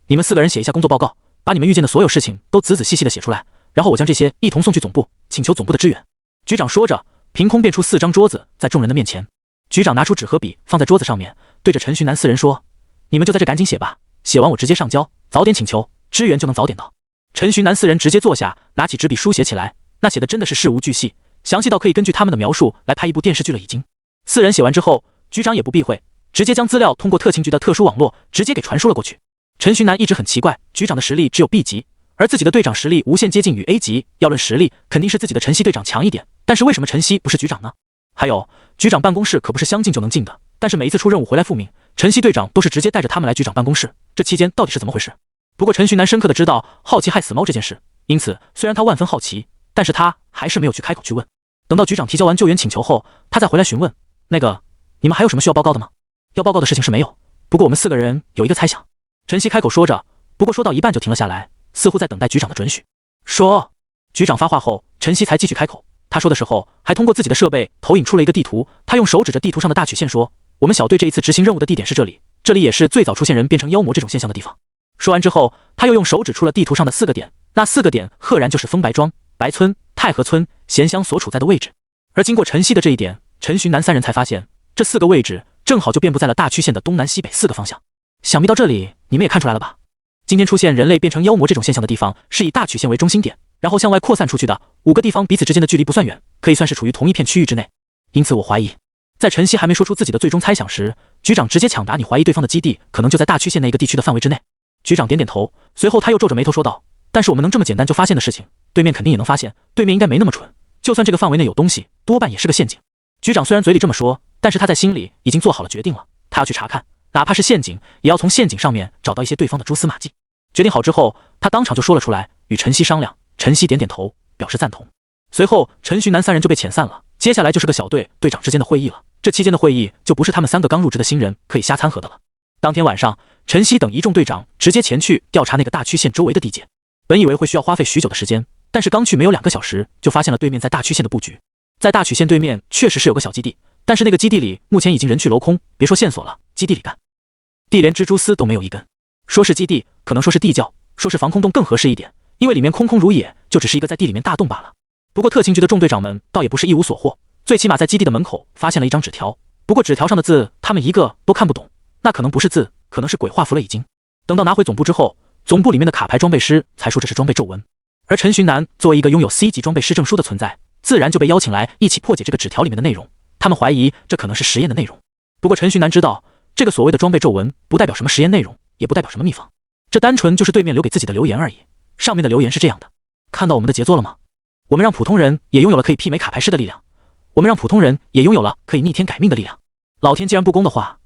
你们4个人写一下工作报告，把你们遇见的所有事情都仔仔细细的写出来，然后我将这些一同送去总部，请求总部的支援。局长说着，凭空变出4张桌子在众人的面前。局长拿出纸和笔放在桌子上面，对着陈寻南4人说：“你们就在这赶紧写吧，写完我直接上交，早点请求支援就能早点到。”陈寻南4人直接坐下，拿起纸笔书写起来，那写的真的是事无巨细，详细到可以根据他们的描述来拍一部电视剧了已经。4人写完之后，局长也不避讳，直接将资料通过特勤局的特殊网络直接给传输了过去。陈寻南一直很奇怪，局长的实力只有 B 级，而自己的队长实力无限接近于 A 级，要论实力肯定是自己的陈曦队长强一点，但是为什么陈曦不是局长呢？还有，局长办公室可不是相进就能进的，但是每一次出任务回来复命，陈曦队长都是直接带着他们来局长办公室，这期间到底是怎么回事？不过陈寻南深刻的知道好奇害死猫这件事，因此虽然他万分好奇，但是他还是没有去开口去问。等到局长提交完救援请求后，他再回来询问，那个，你们还有什么需要报告的吗？要报告的事情是没有，不过我们4个人有一个猜想。陈曦开口说着，不过说到一半就停了下来，似乎在等待局长的准许。说，局长发话后，陈曦才继续开口。他说的时候，还通过自己的设备投影出了一个地图，他用手指着地图上的大曲线说：“我们小队这一次执行任务的地点是这里，这里也是最早出现人变成妖魔这种现象的地方。”说完之后，他又用手指出了地图上的4个点，那4个点赫然就是丰白庄、白村、太和村、咸乡所处在的位置。而经过陈曦的这一点，陈寻南3人才发现，这4个位置正好就遍布在了大区县的东南西北4个方向。想必到这里，你们也看出来了吧？今天出现人类变成妖魔这种现象的地方，是以大曲线为中心点，然后向外扩散出去的5个地方彼此之间的距离不算远，可以算是处于同一片区域之内。因此我怀疑，在陈曦还没说出自己的最终猜想时，局长直接抢答你怀疑对方的基地可能就在大区县那个地区的范围之内。局长点点头，随后他又皱着眉头说道：“但是我们能这么简单就发现的事情，对面肯定也能发现，对面应该没那么蠢，就算这个范围内有东西，多半也是个陷阱。”局长虽然嘴里这么说，但是他在心里已经做好了决定了，他要去查看，哪怕是陷阱，也要从陷阱上面找到一些对方的蛛丝马迹。决定好之后，他当场就说了出来，与陈曦商量。陈曦点点头，表示赞同。随后，陈寻南3人就被遣散了。接下来就是个小队队长之间的会议了。这期间的会议就不是他们3个刚入职的新人可以瞎掺和的了。当天晚上，陈曦等一众队长直接前去调查那个大区县周围的地界。本以为会需要花费许久的时间，但是刚去没有2个小时，就发现了对面在大区县的布局。在大曲县对面确实是有个小基地，但是那个基地里目前已经人去楼空，别说线索了，基地里干地连蜘蛛丝都没有一根。说是基地，可能说是地窖，说是防空洞更合适一点，因为里面空空如也，就只是一个在地里面大洞罢了。不过特勤局的众队长们倒也不是一无所获，最起码在基地的门口发现了一张纸条，不过纸条上的字他们一个都看不懂，那可能不是字，可能是鬼画符了已经。等到拿回总部之后，总部里面的卡牌装备师才说这是装备皱纹，而陈寻南作为一个拥有 C 级装备师证书的存在，自然就被邀请来一起破解这个纸条里面的内容。他们怀疑这可能是实验的内容，不过陈寻南知道，这个所谓的装备皱纹不代表什么实验内容，也不代表什么秘方，这单纯就是对面留给自己的留言而已。上面的留言是这样的：看到我们的杰作了吗？我们让普通人也拥有了可以媲美卡牌师的力量，我们让普通人也拥有了可以逆天改命的力量。老天既然不公的话，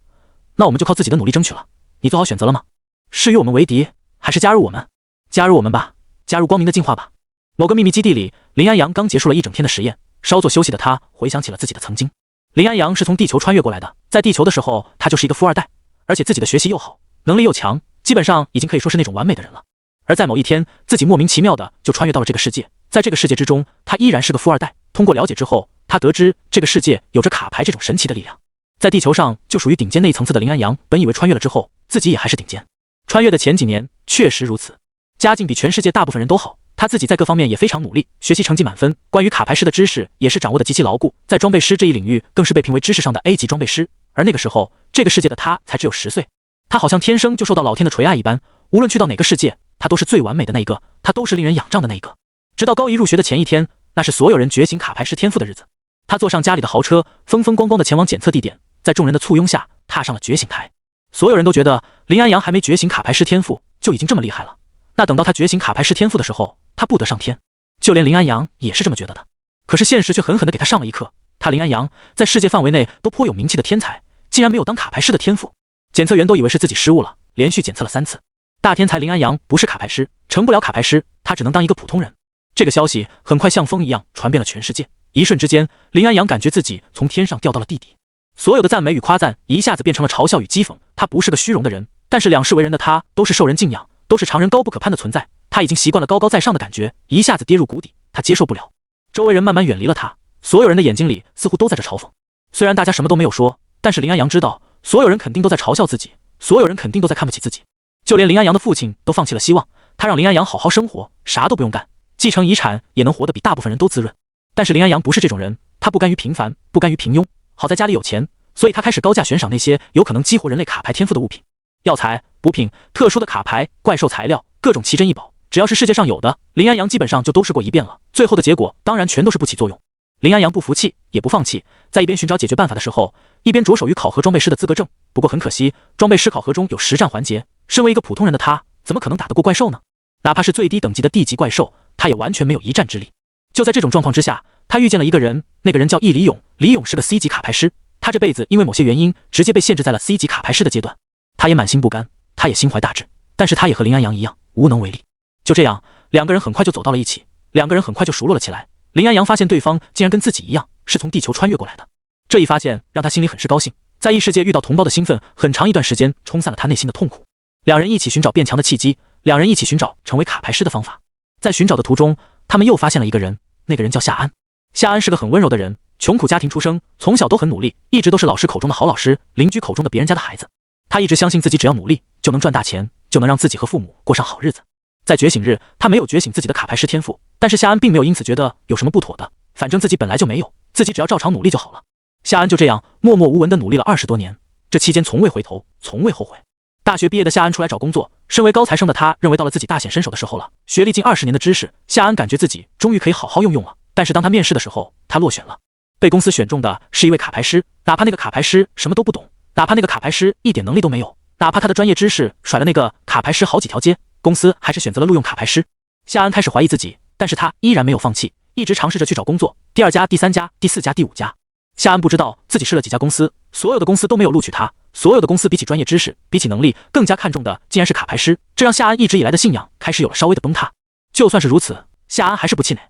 那我们就靠自己的努力争取了。你做好选择了吗？是与我们为敌，还是加入我们？加入我们吧，加入光明的进化吧。某个秘密基地里，林安阳刚结束了一整天的实验，稍作休息的他回想起了自己的曾经。林安阳是从地球穿越过来的，在地球的时候他就是一个富二代，而且自己的学习又好，能力又强，基本上已经可以说是那种完美的人了。而在某一天，自己莫名其妙的就穿越到了这个世界，在这个世界之中，他依然是个富二代。通过了解之后，他得知这个世界有着卡牌这种神奇的力量。在地球上就属于顶尖那一层次的林安阳，本以为穿越了之后自己也还是顶尖。穿越的前几年确实如此，家境比全世界大部分人都好，他自己在各方面也非常努力，学习成绩满分，关于卡牌师的知识也是掌握的极其牢固，在装备师这一领域更是被评为知识上的 A 级装备师。而那个时候，这个世界的他才只有10岁，他好像天生就受到老天的垂爱一般，无论去到哪个世界，他都是最完美的那一个，他都是令人仰仗的那一个。直到高一入学的前一天，那是所有人觉醒卡牌师天赋的日子，他坐上家里的豪车，风风光光的前往检测地点，在众人的簇拥下踏上了觉醒台。所有人都觉得林安阳还没觉醒卡牌师天赋就已经这么厉害了，那等到他觉醒卡牌师天赋的时候，他不得上天。就连林安阳也是这么觉得的。可是现实却狠狠地给他上了一课，他林安阳在世界范围内都颇有名气的天才，竟然没有当卡牌师的天赋。检测员都以为是自己失误了，连续检测了3次。大天才林安阳不是卡牌师，成不了卡牌师，他只能当一个普通人。这个消息很快像风一样传遍了全世界，一瞬之间，林安阳感觉自己从天上掉到了地底。所有的赞美与夸赞一下子变成了嘲笑与讥讽。他不是个虚荣的人，但是两世为人的他都是受人敬仰，都是常人高不可攀的存在。他已经习惯了高高在上的感觉，一下子跌入谷底，他接受不了。周围人慢慢远离了他，所有人的眼睛里似乎都在这嘲讽。虽然大家什么都没有说，但是林安阳知道，所有人肯定都在嘲笑自己，所有人肯定都在看不起自己。就连林安阳的父亲都放弃了希望，他让林安阳好好生活，啥都不用干，继承遗产也能活得比大部分人都滋润。但是林安阳不是这种人，他不甘于平凡，不甘于平庸。好在家里有钱，所以他开始高价悬赏那些有可能激活人类卡牌天赋的物品，药材、补品、特殊的卡牌、怪兽材料，各种奇珍异宝，只要是世界上有的，林安阳基本上就都试过一遍了。最后的结果当然全都是不起作用。林安阳不服气，也不放弃，在一边寻找解决办法的时候，一边着手于考核装备师的资格证。不过很可惜，装备师考核中有实战环节，身为一个普通人的他，怎么可能打得过怪兽呢？哪怕是最低等级的地级怪兽，他也完全没有一战之力。就在这种状况之下，他遇见了一个人，那个人叫易李勇。李勇是个 C 级卡牌师，他这辈子因为某些原因直接被限制在了 C 级卡牌师的阶段。他也满心不甘，他也心怀大志，但是他也和林安阳一样无能为力。就这样，两个人很快就走到了一起，两个人很快就熟络了起来。林安阳发现对方竟然跟自己一样是从地球穿越过来的，这一发现让他心里很是高兴。在异世界遇到同胞的兴奋，很长一段时间冲散了他内心的痛苦。两人一起寻找变强的契机，两人一起寻找成为卡牌师的方法。在寻找的途中，他们又发现了一个人，那个人叫夏安。夏安是个很温柔的人，穷苦家庭出生，从小都很努力，一直都是老师口中的好老师，邻居口中的别人家的孩子。他一直相信自己只要努力就能赚大钱，就能让自己和父母过上好日子。在觉醒日，他没有觉醒自己的卡牌师天赋，但是夏安并没有因此觉得有什么不妥的，反正自己本来就没有，自己只要照常努力就好了。夏安就这样默默无闻地努力了20多年，这期间从未回头，从未后悔。大学毕业的夏安出来找工作，身为高材生的他认为到了自己大显身手的时候了。学历近20年的知识，夏安感觉自己终于可以好好用了。但是当他面试的时候，他落选了。被公司选中的是一位卡牌师，哪怕那个卡牌师什么都不懂，哪怕那个卡牌师一点能力都没有，哪怕他的专业知识甩了那个卡牌师好几条街，公司还是选择了录用卡牌师。夏安开始怀疑自己，但是他依然没有放弃，一直尝试着去找工作，第2家、第3家、第4家、第5家。夏安不知道自己试了几家公司，所有的公司都没有录取他，所有的公司比起专业知识，比起能力，更加看重的竟然是卡牌师，这让夏安一直以来的信仰开始有了稍微的崩塌。就算是如此，夏安还是不气馁，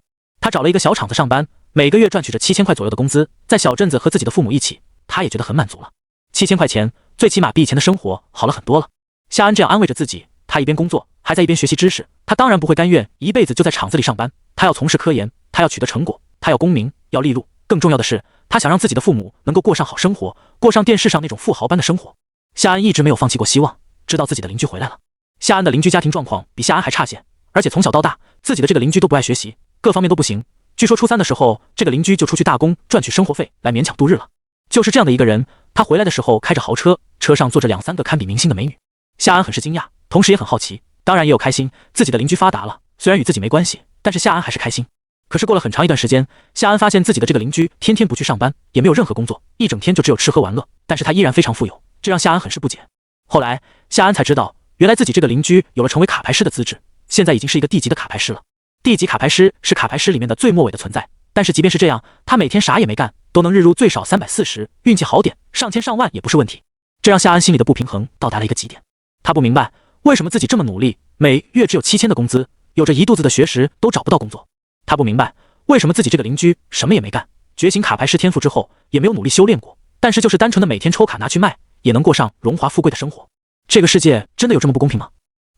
他找了一个小厂子上班，每个月赚取着7000块左右的工资，在小镇子和自己的父母一起，他也觉得很满足了。7000块钱，最起码比以前的生活好了很多了。夏安这样安慰着自己，他一边工作，还在一边学习知识。他当然不会甘愿一辈子就在厂子里上班，他要从事科研，他要取得成果，他要功名，要利禄，更重要的是，他想让自己的父母能够过上好生活，过上电视上那种富豪般的生活。夏安一直没有放弃过希望，直到自己的邻居回来了。夏安的邻居家庭状况比夏安还差些，而且从小到大，自己的这个邻居都不爱学习，各方面都不行。据说初3的时候，这个邻居就出去打工赚取生活费来勉强度日了。就是这样的一个人，他回来的时候开着豪车，车上坐着2、3个堪比明星的美女。夏安很是惊讶，同时也很好奇，当然也有开心，自己的邻居发达了，虽然与自己没关系，但是夏安还是开心。可是过了很长一段时间，夏安发现自己的这个邻居天天不去上班，也没有任何工作，一整天就只有吃喝玩乐，但是他依然非常富有，这让夏安很是不解。后来夏安才知道，原来自己这个邻居有了成为卡牌师的资质，现在已经是一个地级的卡牌师了。地级卡牌师是卡牌师里面的最末尾的存在，但是即便是这样，他每天啥也没干，都能日入最少340，运气好点上千上万也不是问题。这让夏安心里的不平衡到达了一个极点。他不明白为什么自己这么努力，每月只有7000的工资，有着一肚子的学识都找不到工作。他不明白为什么自己这个邻居什么也没干，觉醒卡牌师天赋之后也没有努力修炼过，但是就是单纯的每天抽卡拿去卖，也能过上荣华富贵的生活。这个世界真的有这么不公平吗？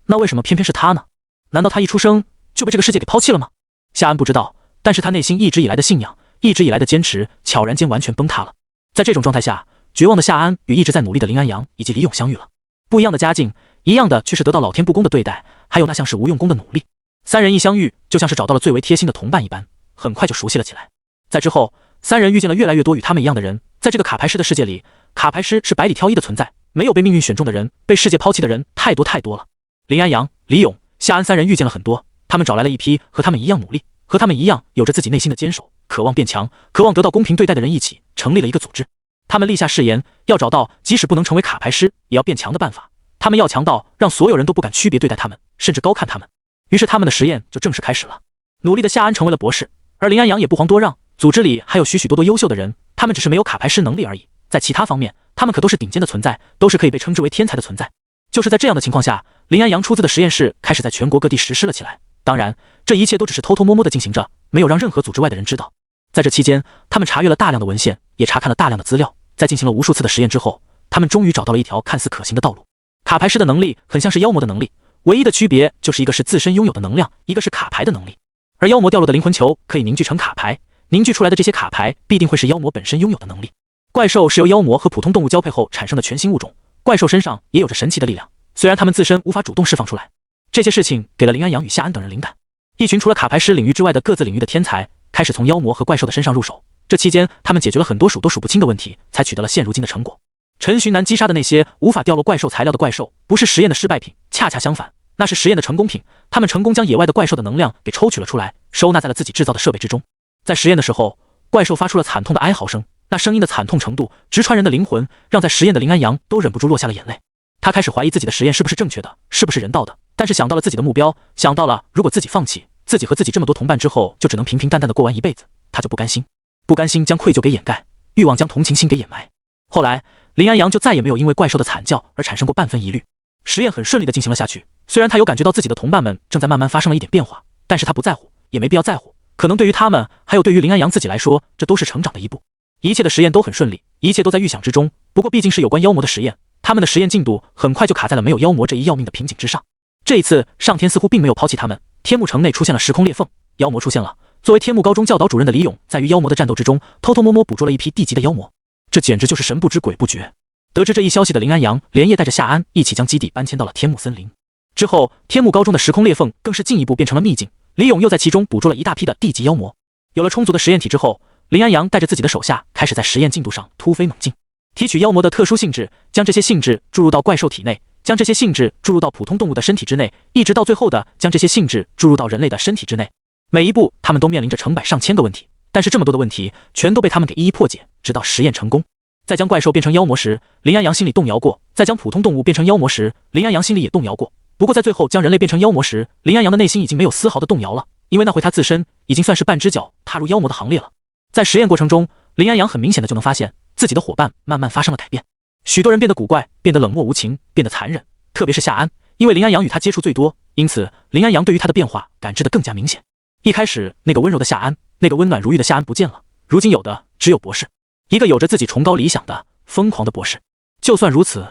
那为什么偏偏是他呢？难道他一出生就被这个世界给抛弃了吗？夏安不知道，但是他内心一直以来的信仰，一直以来的坚持，悄然间完全崩塌了。在这种状态下，绝望的夏安与一直在努力的林安阳以及李勇相遇了。不一样的家境，一样的却是得到老天不公的对待，还有那像是无用功的努力。3人一相遇，就像是找到了最为贴心的同伴一般，很快就熟悉了起来。在之后，3人遇见了越来越多与他们一样的人。在这个卡牌师的世界里，卡牌师是百里挑一的存在，没有被命运选中的人，被世界抛弃的人太多太多了。林安阳、李勇、夏安3人遇见了很多，他们找来了一批和他们一样努力，和他们一样有着自己内心的坚守，渴望变强，渴望得到公平对待的人，一起成立了一个组织。他们立下誓言，要找到即使不能成为卡牌师也要变强的办法。他们要强到让所有人都不敢区别对待他们，甚至高看他们。于是他们的实验就正式开始了。努力的夏安成为了博士，而林安阳也不遑多让。组织里还有许许多多优秀的人，他们只是没有卡牌师能力而已。在其他方面，他们可都是顶尖的存在，都是可以被称之为天才的存在。就是在这样的情况下，林安阳出资的实验室开始在全国各地实施了起来。当然，这一切都只是偷偷摸摸的进行着，没有让任何组织外的人知道。在这期间，他们查阅了大量的文献，也查看了大量的资料。在进行了无数次的实验之后，他们终于找到了一条看似可行的道路。卡牌师的能力很像是妖魔的能力，唯一的区别就是一个是自身拥有的能量，一个是卡牌的能力。而妖魔掉落的灵魂球可以凝聚成卡牌，凝聚出来的这些卡牌必定会是妖魔本身拥有的能力。怪兽是由妖魔和普通动物交配后产生的全新物种，怪兽身上也有着神奇的力量，虽然它们自身无法主动释放出来。这些事情给了林安阳与夏安等人灵感。一群除了卡牌师领域之外的各自领域的天才开始从妖魔和怪兽的身上入手。这期间，他们解决了很多数都数不清的问题，才取得了现如今的成果。陈寻南击杀的那些无法掉落怪兽材料的怪兽，不是实验的失败品，恰恰相反，那是实验的成功品。他们成功将野外的怪兽的能量给抽取了出来，收纳在了自己制造的设备之中。在实验的时候，怪兽发出了惨痛的哀嚎声，那声音的惨痛程度直穿人的灵魂，让在实验的林安阳都忍不住落下了眼泪。他开始怀疑自己的实验是不是正确的，是不是人道的，但是想到了自己的目标，想到了如果自己放弃，自己和自己这么多同伴之后就只能平平淡淡的过完一辈子，他就不甘心。不甘心将愧疚给掩盖，欲望将同情心给掩埋。后来，林安阳就再也没有因为怪兽的惨叫而产生过半分疑虑。实验很顺利的进行了下去，虽然他有感觉到自己的同伴们正在慢慢发生了一点变化，但是他不在乎，也没必要在乎。可能对于他们，还有对于林安阳自己来说，这都是成长的一步。一切的实验都很顺利，一切都在预想之中。不过毕竟是有关妖魔的实验，他们的实验进度很快就卡在了没有妖魔这一要命的瓶颈之上。这一次，上天似乎并没有抛弃他们，天幕城内出现了时空裂缝，妖魔出现了。作为天幕高中教导主任的李勇，在与妖魔的战斗之中，偷偷摸摸捕捉了一批地级的妖魔，这简直就是神不知鬼不觉。得知这一消息的林安阳，连夜带着夏安一起将基地搬迁到了天幕森林。之后，天幕高中的时空裂缝更是进一步变成了秘境，李勇又在其中捕捉了一大批的地级妖魔。有了充足的实验体之后，林安阳带着自己的手下开始在实验进度上突飞猛进，提取妖魔的特殊性质，将这些性质注入到怪兽体内，将这些性质注入到普通动物的身体之内，一直到最后的将这些性质注入到人类的身体之内。每一步，他们都面临着成百上千个问题，但是这么多的问题全都被他们给一一破解，直到实验成功。在将怪兽变成妖魔时，林安阳心里动摇过；在将普通动物变成妖魔时，林安阳心里也动摇过。不过在最后将人类变成妖魔时，林安阳的内心已经没有丝毫的动摇了，因为那回他自身已经算是半只脚踏入妖魔的行列了。在实验过程中，林安阳很明显的就能发现自己的伙伴慢慢发生了改变，许多人变得古怪，变得冷漠无情，变得残忍，特别是夏安，因为林安阳与他接触最多，因此林安阳对于他的变化感知得更加明显。一开始那个温柔的夏安，那个温暖如玉的夏安不见了，如今有的只有博士，一个有着自己崇高理想的疯狂的博士。就算如此，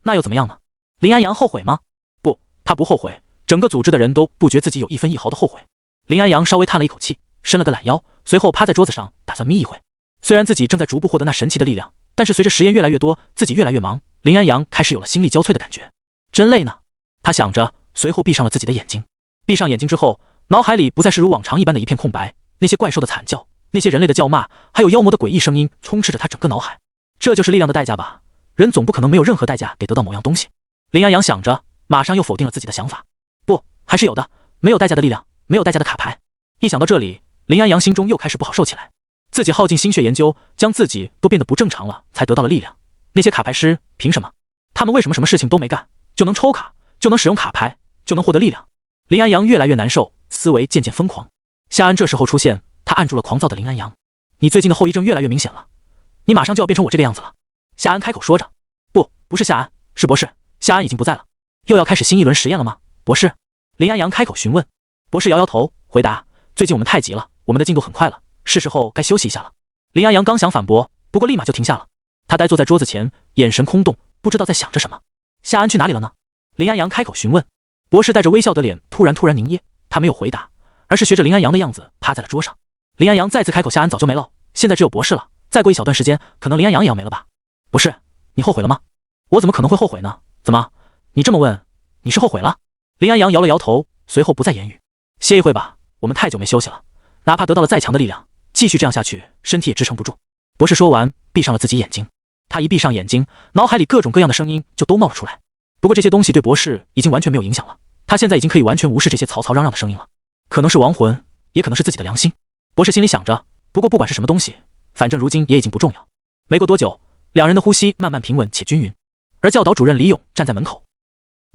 那又怎么样呢？林安阳后悔吗？不，他不后悔，整个组织的人都不觉自己有一分一毫的后悔。林安阳稍微叹了一口气，伸了个懒腰，随后趴在桌子上打算眯一会。虽然自己正在逐步获得那神奇的力量，但是随着实验越来越多，自己越来越忙，林安阳开始有了心力交瘁的感觉。真累呢，他想着，随后闭上了自己的眼睛。闭上眼睛之后，脑海里不再是如往常一般的一片空白，那些怪兽的惨叫，那些人类的叫骂，还有妖魔的诡异声音充斥着他整个脑海。这就是力量的代价吧，人总不可能没有任何代价给得到某样东西。林安阳想着，马上又否定了自己的想法。不，还是有的，没有代价的力量，没有代价的卡牌。一想到这里，林安阳心中又开始不好受起来。自己耗尽心血研究，将自己都变得不正常了，才得到了力量。那些卡牌师凭什么？他们为什么什么事情都没干，就能抽卡，就能使用卡牌，就能获得力量？林安阳越来越难受，思维渐渐疯狂。夏安这时候出现，他按住了狂躁的林安阳。你最近的后遗症越来越明显了，你马上就要变成我这个样子了。夏安开口说着。不是夏安，是博士。夏安已经不在了。又要开始新一轮实验了吗？博士？林安阳开口询问。博士摇摇头，回答，最近我们太急了，我们的进度很快了，是时候该休息一下了。林安阳刚想反驳，不过立马就停下了。他呆坐在桌子前，眼神空洞，不知道在想着什么。夏安去哪里了呢？林安阳开口询问。博士带着微笑的脸突然凝噎，他没有回答，而是学着林安阳的样子趴在了桌上。林安阳再次开口，夏安早就没了，现在只有博士了，再过一小段时间，可能林安阳也要没了吧。博士，你后悔了吗？我怎么可能会后悔呢？怎么？你这么问，你是后悔了？林安阳摇了摇头，随后不再言语。歇一会吧，我们太久没休息了，哪怕得到了再强的力量，继续这样下去，身体也支撑不住。博士说完，闭上了自己眼睛。他一闭上眼睛，脑海里各种各样的声音就都冒了出来。不过这些东西对博士已经完全没有影响了，他现在已经可以完全无视这些嘈嘈嚷嚷的声音了。可能是亡魂，也可能是自己的良心。博士心里想着，不过不管是什么东西，反正如今也已经不重要。没过多久，两人的呼吸慢慢平稳且均匀。而教导主任李勇站在门口，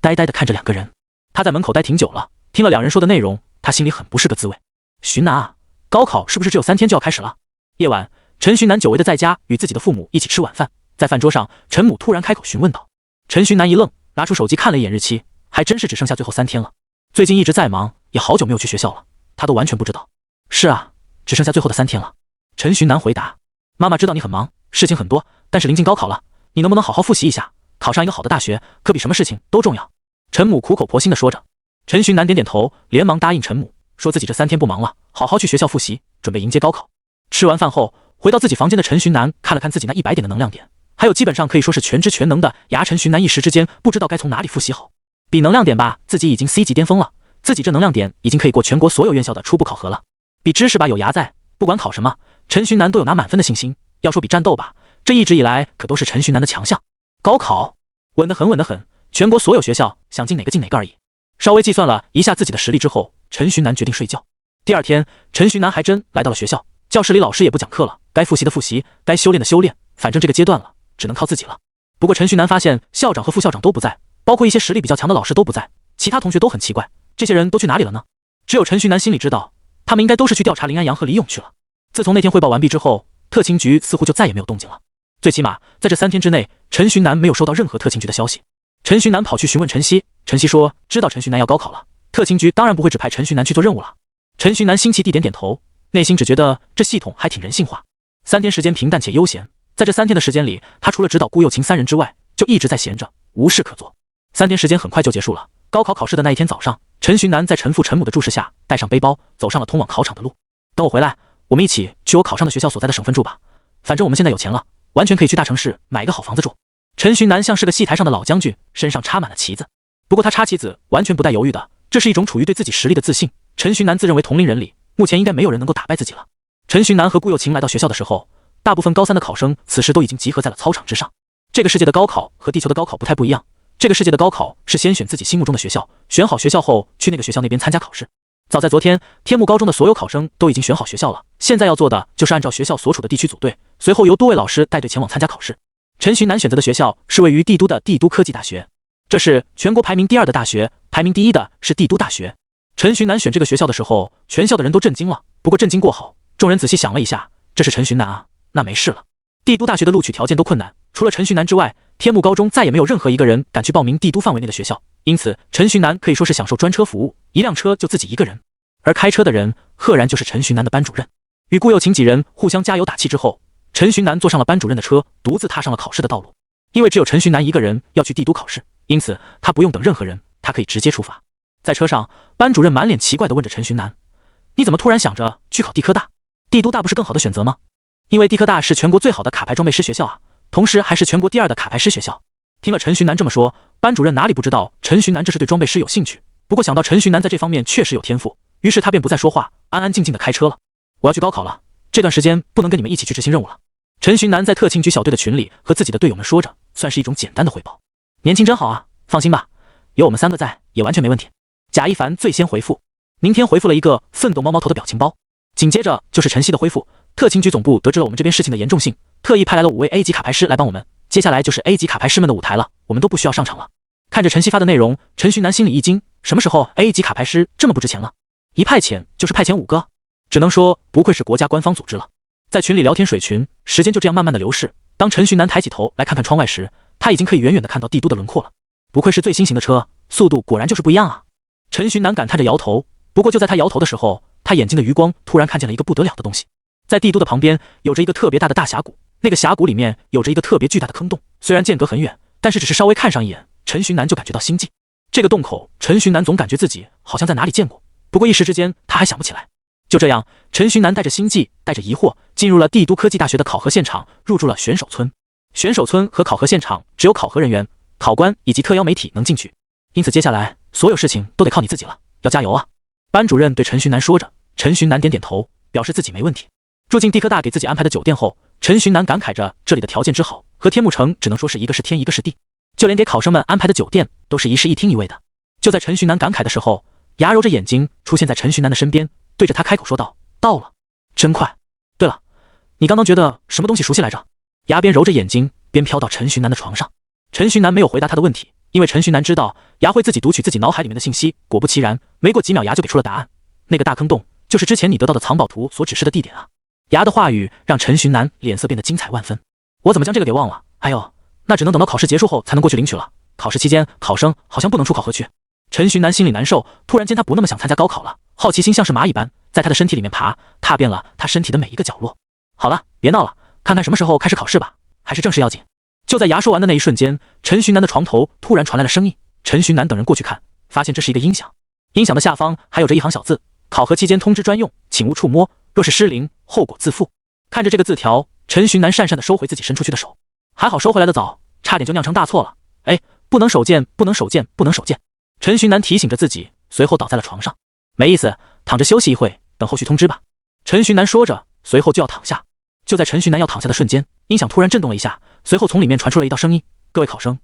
呆呆地看着两个人。他在门口待挺久了，听了两人说的内容，他心里很不是个滋味。徐南啊，高考是不是只有3天就要开始了？夜晚，陈徐南久违的在家与自己的父母一起吃晚饭，在饭桌上，陈母突然开口询问道。陈徐南一愣，拿出手机看了一眼日期，还真是只剩下最后3天了。最近一直在忙，也好久没有去学校了，他都完全不知道。是啊，只剩下最后的3天了。陈徐南回答。妈妈知道你很忙，事情很多，但是临近高考了，你能不能好好复习一下，考上一个好的大学，可比什么事情都重要。陈母苦口婆心地说着。陈徐南点点头，连忙答应陈母，说自己这3天不忙了，好好去学校复习，准备迎接高考。吃完饭后，回到自己房间的陈徐南看了看自己那100点的能量点，还有基本上可以说是全知全能的牙。陈徐南一时之间不知道该从哪里复习好。比能量点吧，自己已经 C 级巅峰了，自己这能量点已经可以过全国所有院校的初步考核了。比知识吧，有牙在，不管考什么，陈徐南都有拿满分的信心。要说比战斗吧，这一直以来可都是陈徐南的强项。高考稳得很，稳得很，全国所有学校想进哪个进哪个而已。稍微计算了一下自己的实力之后，陈徐南决定睡觉。第二天，陈徐南还真来到了学校，教室里老师也不讲课了，该复习的复习，该修炼的修炼，反正这个阶段了，只能靠自己了。不过陈徐南发现校长和副校长都不在，包括一些实力比较强的老师都不在，其他同学都很奇怪，这些人都去哪里了呢？只有陈徐南心里知道，他们应该都是去调查林安阳和李勇去了。自从那天汇报完毕之后，特勤局似乎就再也没有动静了。最起码在这3天之内，陈徐南没有收到任何特勤局的消息。陈徐南跑去询问陈曦，陈曦说知道陈徐南要高考了，特勤局当然不会只派陈徐南去做任务了。陈徐南心气地点点头，内心只觉得这系统还挺人性化。3天时间平淡且悠闲，在这3天的时间里，他除了指导顾又琴3人之外，就一直在闲着，无事可做。3天时间很快就结束了。高考考试的那一天早上，陈徐南在陈父陈母的注视下，带上背包，走上了通往考场的路。等我回来，我们一起去我考上的学校所在的省份住吧。反正我们现在有钱了，完全可以去大城市买一个好房子住。陈徐南像是个戏台上的老将军，身上插满了旗子。不过他插旗子完全不带犹豫的，这是一种处于对自己实力的自信。陈徐南自认为同龄人里，目前应该没有人能够打败自己了。陈徐南和顾又琴来到学校的时候，大部分高3的考生此时都已经集合在了操场之上。这个世界的高考和地球的高考不太不一样，这个世界的高考是先选自己心目中的学校，选好学校后去那个学校那边参加考试。早在昨天，天目高中的所有考生都已经选好学校了，现在要做的就是按照学校所处的地区组队，随后由多位老师带队前往参加考试。陈徐南选择的学校是位于帝都的帝都科技大学，这是全国排名第2的大学，排名第1的是帝都大学。陈徐南选这个学校的时候，全校的人都震惊了。不过震惊过后，众人仔细想了一下，这是陈徐南啊，那没事了。帝都大学的录取条件都困难，除了陈徐南之外，天目高中再也没有任何一个人敢去报名帝都范围内的学校，因此陈徐南可以说是享受专车服务，一辆车就自己一个人，而开车的人赫然就是陈徐南的班主任。与顾又琴几人互相加油打气之后，陈徐南坐上了班主任的车，独自踏上了考试的道路。因为只有陈徐南一个人要去帝都考试，因此他不用等任何人，他可以直接出发。在车上，班主任满脸奇怪地问着陈徐南：“你怎么突然想着去考地科大？帝都大不是更好的选择吗？因为地科大是全国最好的卡牌装备师学校啊，同时还是全国第2的卡牌师学校。”听了陈徐南这么说，班主任哪里不知道陈徐南这是对装备师有兴趣，不过想到陈徐南在这方面确实有天赋，于是他便不再说话，安安静静地开车了。我要去高考了，这段时间不能跟你们一起去执行任务了。陈徐南在特勤局小队的群里和自己的队友们说着，算是一种简单的汇报。年轻真好啊，放心吧，有我们3个在，也完全没问题。贾一凡最先回复，明天回复了一个奋斗猫猫头的表情包，紧接着就是陈曦的恢复。特勤局总部得知了我们这边事情的严重性，特意派来了5位 A 级卡牌师来帮我们，接下来就是 A 级卡牌师们的舞台了，我们都不需要上场了。看着陈曦发的内容，陈徐南心里一惊，什么时候 A 级卡牌师这么不值钱了？一派遣就是派遣5个，只能说不愧是国家官方组织了。在群里聊天水群，时间就这样慢慢的流逝。当陈徐南抬起头来看看窗外时，他已经可以远远的看到帝都的轮廓了。不愧是最新型的车，速度果然就是不一样啊！陈徐南感叹着摇头。不过就在他摇头的时候，他眼睛的余光突然看见了一个不得了的东西。在帝都的旁边有着一个特别大的大峡谷，那个峡谷里面有着一个特别巨大的坑洞，虽然间隔很远，但是只是稍微看上一眼，陈徐南就感觉到心悸。这个洞口，陈徐南总感觉自己好像在哪里见过，不过一时之间他还想不起来。就这样，陈徐南带着心悸，带着疑惑，进入了帝都科技大学的考核现场，入住了选手村。选手村和考核现场只有考核人员、考官以及特邀媒体能进去，因此接下来所有事情都得靠你自己了，要加油啊！班主任对陈徐南说着。陈徐南点点头，表示自己没问题。住进地科大给自己安排的酒店后，陈徐南感慨着这里的条件之好，和天目城只能说是一个是天一个是地，就连给考生们安排的酒店都是一室一厅一卫的。就在陈徐南感慨的时候，牙揉着眼睛出现在陈徐南的身边，对着他开口说道：“到了，真快。对了，你刚刚觉得什么东西熟悉来着？”牙边揉着眼睛，边飘到陈寻南的床上。陈寻南没有回答他的问题，因为陈寻南知道牙会自己读取自己脑海里面的信息。果不其然，没过几秒牙就给出了答案。那个大坑洞就是之前你得到的藏宝图所指示的地点啊。牙的话语让陈寻南脸色变得精彩万分。我怎么将这个给忘了？哎呦，那只能等到考试结束后才能过去领取了。考试期间，考生好像不能出考核区。陈寻南心里难受，突然间他不那么想参加高考了，好奇心像是蚂蚁般在他的身体里面爬，踏遍了他身体的每一个角落。好了，别闹了，看看什么时候开始考试吧，还是正事要紧。就在牙说完的那一瞬间，陈寻南的床头突然传来了声音。陈寻南等人过去看，发现这是一个音响，音响的下方还有着一行小字：考核期间通知专用，请勿触摸，若是失灵，后果自负。看着这个字条，陈寻南讪讪地收回自己伸出去的手，还好收回来的早，差点就酿成大错了。哎，不能手贱，不能手贱，不能手贱。陈寻南提醒着自己，随后倒在了床上。没意思，躺着休息一会，等后续通知吧。陈寻南说着，随后就要躺下。就在陈寻南要躺下的瞬间，音响突然震动了一下，随后从里面传出了一道声音：各位考生，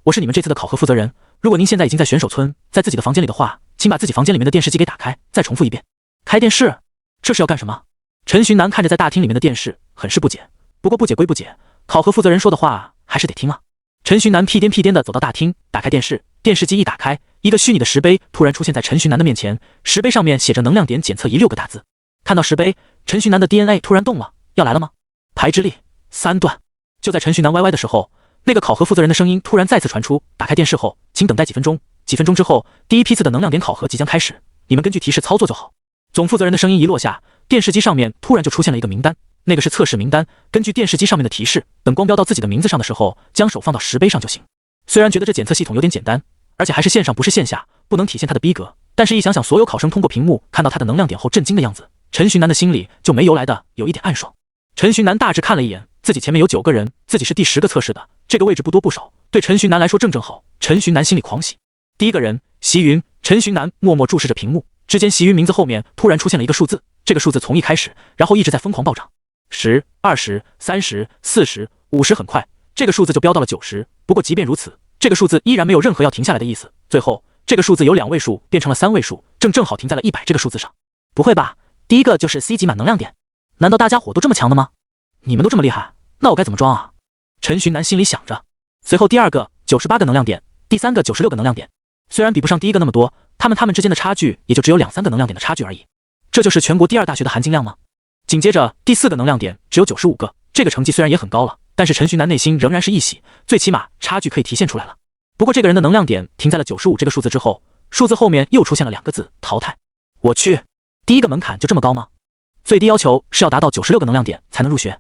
我是你们这次的考核负责人。如果您现在已经在选手村，在自己的房间里的话，请把自己房间里面的电视机给打开。再重复一遍，开电视？这是要干什么？陈寻南看着在大厅里面的电视，很是不解。不过不解归不解，考核负责人说的话还是得听啊。陈寻南屁颠屁颠地走到大厅，打开电视，电视机一打开，一个虚拟的石碑突然出现在陈寻南的面前，石碑上面写着能量点检测仪6个大字。看到石碑，陈寻南的 DNA 突然动了，要来了吗？排之力3段。就在陈寻南歪歪的时候，那个考核负责人的声音突然再次传出：打开电视后，请等待几分钟，几分钟之后，第一批次的能量点考核即将开始，你们根据提示操作就好。总负责人的声音一落下，电视机上面突然就出现了一个名单，那个是测试名单，根据电视机上面的提示，等光标到自己的名字上的时候，将手放到石碑上就行。虽然觉得这检测系统有点简单，而且还是线上不是线下，不能体现他的逼格，但是一想想所有考生通过屏幕看到他的能量点后震惊的样子，陈寻南的心里就没由来的有一点暗爽。陈寻南大致看了一眼，自己前面有9个人，自己是第10个测试的，这个位置不多不少，对陈寻南来说正好。陈寻南心里狂喜。第一个人席云，陈寻南默默注视着屏幕，之间席云名字后面突然出现了一个数字，这个数字从1开始，然后一直在疯狂暴涨，10、20、30、40、50，很快这个数字就飙到了90。不过即便如此，这个数字依然没有任何要停下来的意思，最后这个数字由2位数变成了3位数，正好停在了100这个数字上。不会吧，第一个就是 C 级满能量点，难道大家伙都这么强的吗？你们都这么厉害，那我该怎么装啊？陈寻南心里想着。随后第二个98个能量点，第三个96个能量点，虽然比不上第一个那么多，他们之间的差距也就只有2、3个能量点的差距而已。这就是全国第2大学的含金量吗？紧接着第4个能量点只有95个，这个成绩虽然也很高了，但是陈寻南内心仍然是一喜，最起码差距可以体现出来了。不过这个人的能量点停在了95这个数字之后，数字后面又出现了2个字：淘汰。我去，第一个门槛就这么高吗？最低要求是要达到96个能量点才能入学。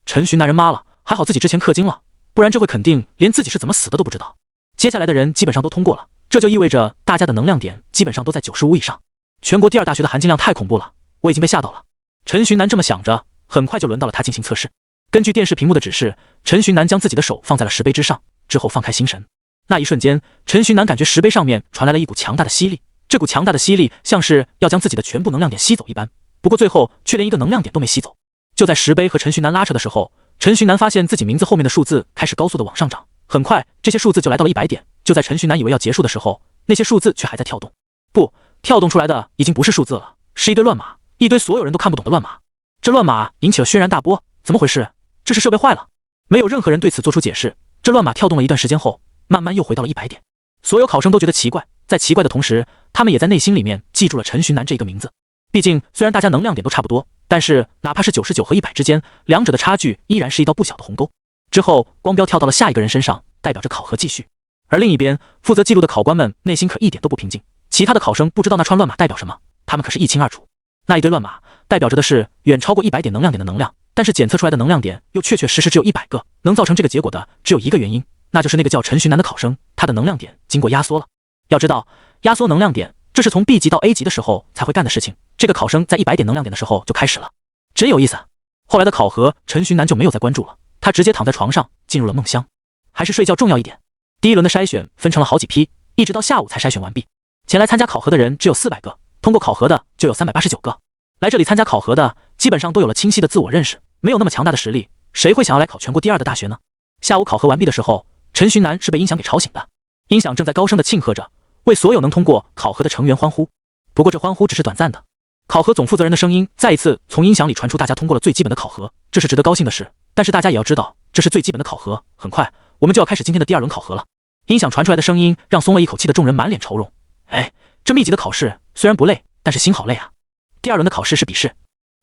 陈寻南人妈了，还好自己之前氪金了，不然这会肯定连自己是怎么死的都不知道。接下来的人基本上都通过了，这就意味着大家的能量点基本上都在95以上。全国第2大学的含金量太恐怖了，我已经被吓到了。陈寻南这么想着，很快就轮到了他进行测试。根据电视屏幕的指示，陈寻南将自己的手放在了石碑之上，之后放开心神。那一瞬间，陈寻南感觉石碑上面传来了一股强大的吸力，这股强大的吸力像是要将自己的全部能量点吸走一般，不过最后却连一个能量点都没吸走。就在石碑和陈寻南拉扯的时候，陈寻南发现自己名字后面的数字开始高速的往上涨，很快这些数字就来到了100点。就在陈寻南以为要结束的时候，那些数字却还在跳动。不，跳动出来的已经不是数字了，是一堆乱码，一堆所有人都看不懂的乱码。这乱码引起了轩然大波，怎么回事？这是设备坏了？没有任何人对此做出解释。这乱码跳动了一段时间后，慢慢又回到了100点。所有考生都觉得奇怪，在奇怪的同时，他们也在内心里面记住了陈寻南这个名字。毕竟虽然大家能量点都差不多，但是哪怕是99和100之间，两者的差距依然是一道不小的鸿沟。之后光标跳到了下一个人身上，代表着考核继续。而另一边负责记录的考官们内心可一点都不平静，其他的考生不知道那串乱码代表什么，他们可是一清二楚。那一堆乱码代表着的是远超过100点能量点的能量，但是检测出来的能量点又确确实实只有100个，能造成这个结果的只有一个原因，那就是那个叫陈寻南的考生，他的能量点经过压缩了。要知道，压缩能量点这是从 B 级到 A 级的时候才会干的事情，这个考生在100点能量点的时候就开始了，真有意思。后来的考核，陈寻南就没有再关注了，他直接躺在床上进入了梦乡。还是睡觉重要一点。第一轮的筛选分成了好几批，一直到下午才筛选完毕。前来参加考核的人只有400个，通过考核的就有389个。来这里参加考核的基本上都有了清晰的自我认识，没有那么强大的实力，谁会想要来考全国第2的大学呢？下午考核完毕的时候，陈寻南是被音响给吵醒的，音响正在高声的庆贺着，为所有能通过考核的成员欢呼。不过这欢呼只是短暂的，考核总负责人的声音再一次从音响里传出，大家通过了最基本的考核，这是值得高兴的事。但是大家也要知道，这是最基本的考核，很快我们就要开始今天的第二轮考核了。音响传出来的声音让松了一口气的众人满脸愁容。哎，这密集的考试虽然不累，但是心好累啊。第二轮的考试是笔试。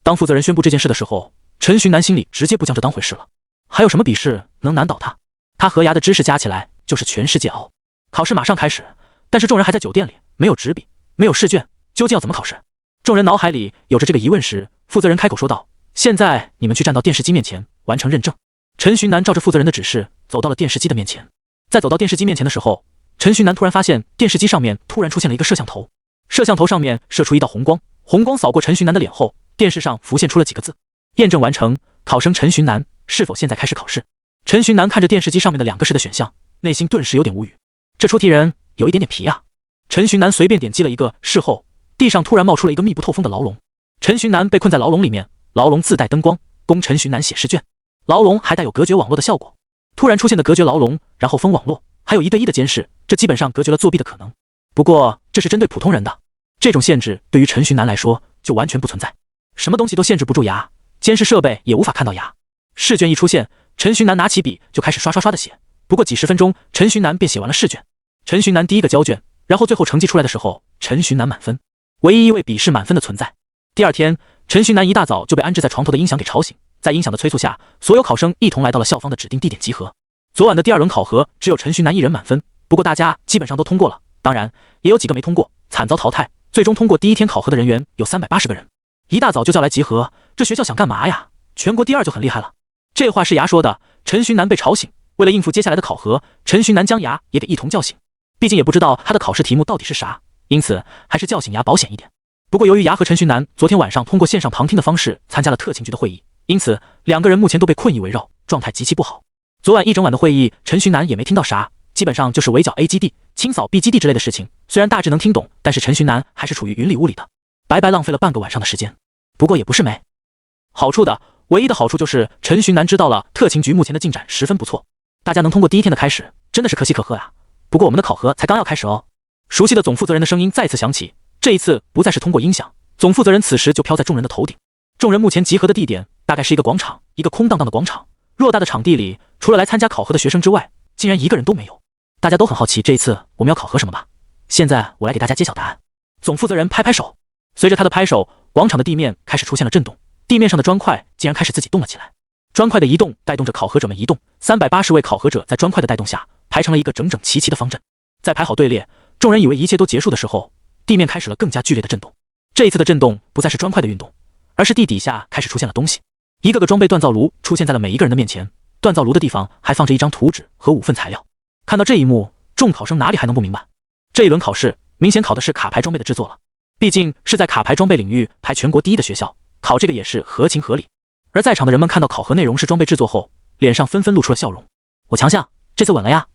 当负责人宣布这件事的时候，陈寻南心里直接不将这当回事了。还有什么笔试能难倒他？他和牙的知识加起来就是全世界熬。考试马上开始，但是众人还在酒店里，没有纸笔，没有试卷，究竟要怎么考试？众人脑海里有着这个疑问时，负责人开口说道：“现在你们去站到电视机面前，完成认证。”陈寻南照着负责人的指示走到了电视机的面前。在走到电视机面前的时候，陈寻南突然发现电视机上面突然出现了一个摄像头，摄像头上面射出一道红光，红光扫过陈寻南的脸后，电视上浮现出了几个字：验证完成，考生陈寻南，是否现在开始考试？陈寻南看着电视机上面的2个是的选项，内心顿时有点无语，这出题人有一点点皮啊。陈寻南随便点击了一个是后，地上突然冒出了一个密不透风的牢笼，陈寻南被困在牢笼里面，牢笼自带灯光，供陈寻南写试卷，牢笼还带有隔绝网络的效果。突然出现的隔绝牢笼，然后封网络，还有1对1的监视，这基本上隔绝了作弊的可能。不过这是针对普通人的，这种限制对于陈寻南来说就完全不存在，什么东西都限制不住牙，监视设备也无法看到牙。试卷一出现，陈寻南拿起笔就开始刷刷刷的写，不过几10分钟，陈寻南便写完了试卷。陈寻南第一个交卷，然后最后成绩出来的时候，陈寻南满分，唯一一位笔试满分的存在。第二天，陈寻南一大早就被安置在床头的音响给吵醒，在音响的催促下，所有考生一同来到了校方的指定地点集合。昨晚的第二轮考核只有陈寻南一人满分，不过大家基本上都通过了，当然也有几个没通过，惨遭淘汰。最终通过第一天考核的人员有380个人。一大早就叫来集合，这学校想干嘛呀？全国第2就很厉害了。这话是牙说的。陈寻南被吵醒，为了应付接下来的考核，陈寻南将牙也给一同叫醒。毕竟也不知道他的考试题目到底是啥，因此还是叫醒牙保险一点。不过由于牙和陈寻南昨天晚上通过线上旁听的方式参加了特勤局的会议，因此2个人目前都被困意围绕，状态极其不好。昨晚一整晚的会议，陈寻南也没听到啥，基本上就是围剿 A 基地、清扫 B 基地之类的事情。虽然大致能听懂，但是陈寻南还是处于云里雾里的，白白浪费了半个晚上的时间。不过也不是没好处的，唯一的好处就是陈寻南知道了特勤局目前的进展十分不错，大家能通过第一天的开始，真的是可喜可贺呀。不过我们的考核才刚要开始哦。熟悉的总负责人的声音再次响起，这一次不再是通过音响，总负责人此时就飘在众人的头顶。众人目前集合的地点大概是一个广场，一个空荡荡的广场。偌大的场地里，除了来参加考核的学生之外，竟然一个人都没有。大家都很好奇这一次我们要考核什么吧？现在我来给大家揭晓答案。总负责人拍拍手，随着他的拍手，广场的地面开始出现了震动，地面上的砖块竟然开始自己动了起来。砖块的移动带动着考核者们移动，380位考核者在砖块的带动下排成了一个整整齐齐的方阵。在排好队列，众人以为一切都结束的时候，地面开始了更加剧烈的震动。这一次的震动不再是砖块的运动，而是地底下开始出现了东西。一个个装备锻造炉出现在了每一个人的面前，锻造炉的地方还放着一张图纸和5份材料。看到这一幕，众考生哪里还能不明白？这一轮考试明显考的是卡牌装备的制作了，毕竟是在卡牌装备领域排全国第1的学校，考这个也是合情合理。而在场的人们看到考核内容是装备制作后，脸上纷纷露出了笑容。我强项，这次稳了呀！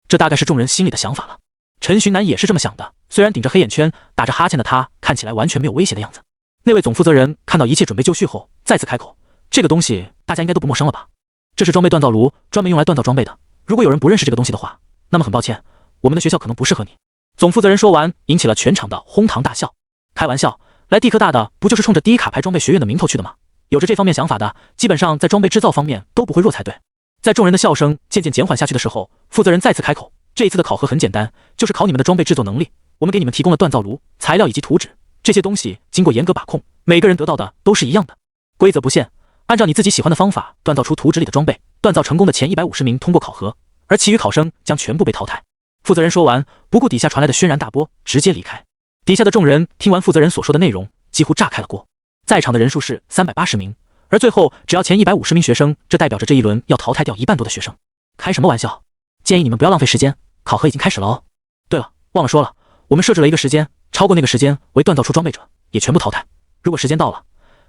这大概是众人心里的想法了。陈寻南也是这么想的，虽然顶着黑眼圈打着哈欠的他看起来完全没有威胁的样子。那位总负责人看到一切准备就绪后再次开口，这个东西大家应该都不陌生了吧？这是装备锻造炉，专门用来锻造装备的。如果有人不认识这个东西的话，那么很抱歉，我们的学校可能不适合你。总负责人说完，引起了全场的哄堂大笑。开玩笑，来地科大的不就是冲着第1卡牌装备学院的名头去的吗？有着这方面想法的，基本上在装备制造方面都不会弱才对。在众人的笑声渐渐减缓下去的时候，负责人再次开口，这一次的考核很简单，就是考你们的装备制作能力。我们给你们提供了锻造炉、材料以及图纸，这些东西经过严格把控，每个人得到的都是一样的，规则不限，按照你自己喜欢的方法锻造出图纸里的装备，锻造成功的前150名通过考核，而其余考生将全部被淘汰。负责人说完，不顾底下传来的轩然大波，直接离开。底下的众人听完负责人所说的内容，几乎炸开了锅。在场的人数是380名，而最后只要前150名学生，这代表着这一轮要淘汰掉1半多的学生。开什么玩笑？建议你们不要浪费时间，考核已经开始了哦。对了，忘了说了，我们设置了一个时间，超过那个时间为锻造出装备者也全部淘汰。如果时间到了，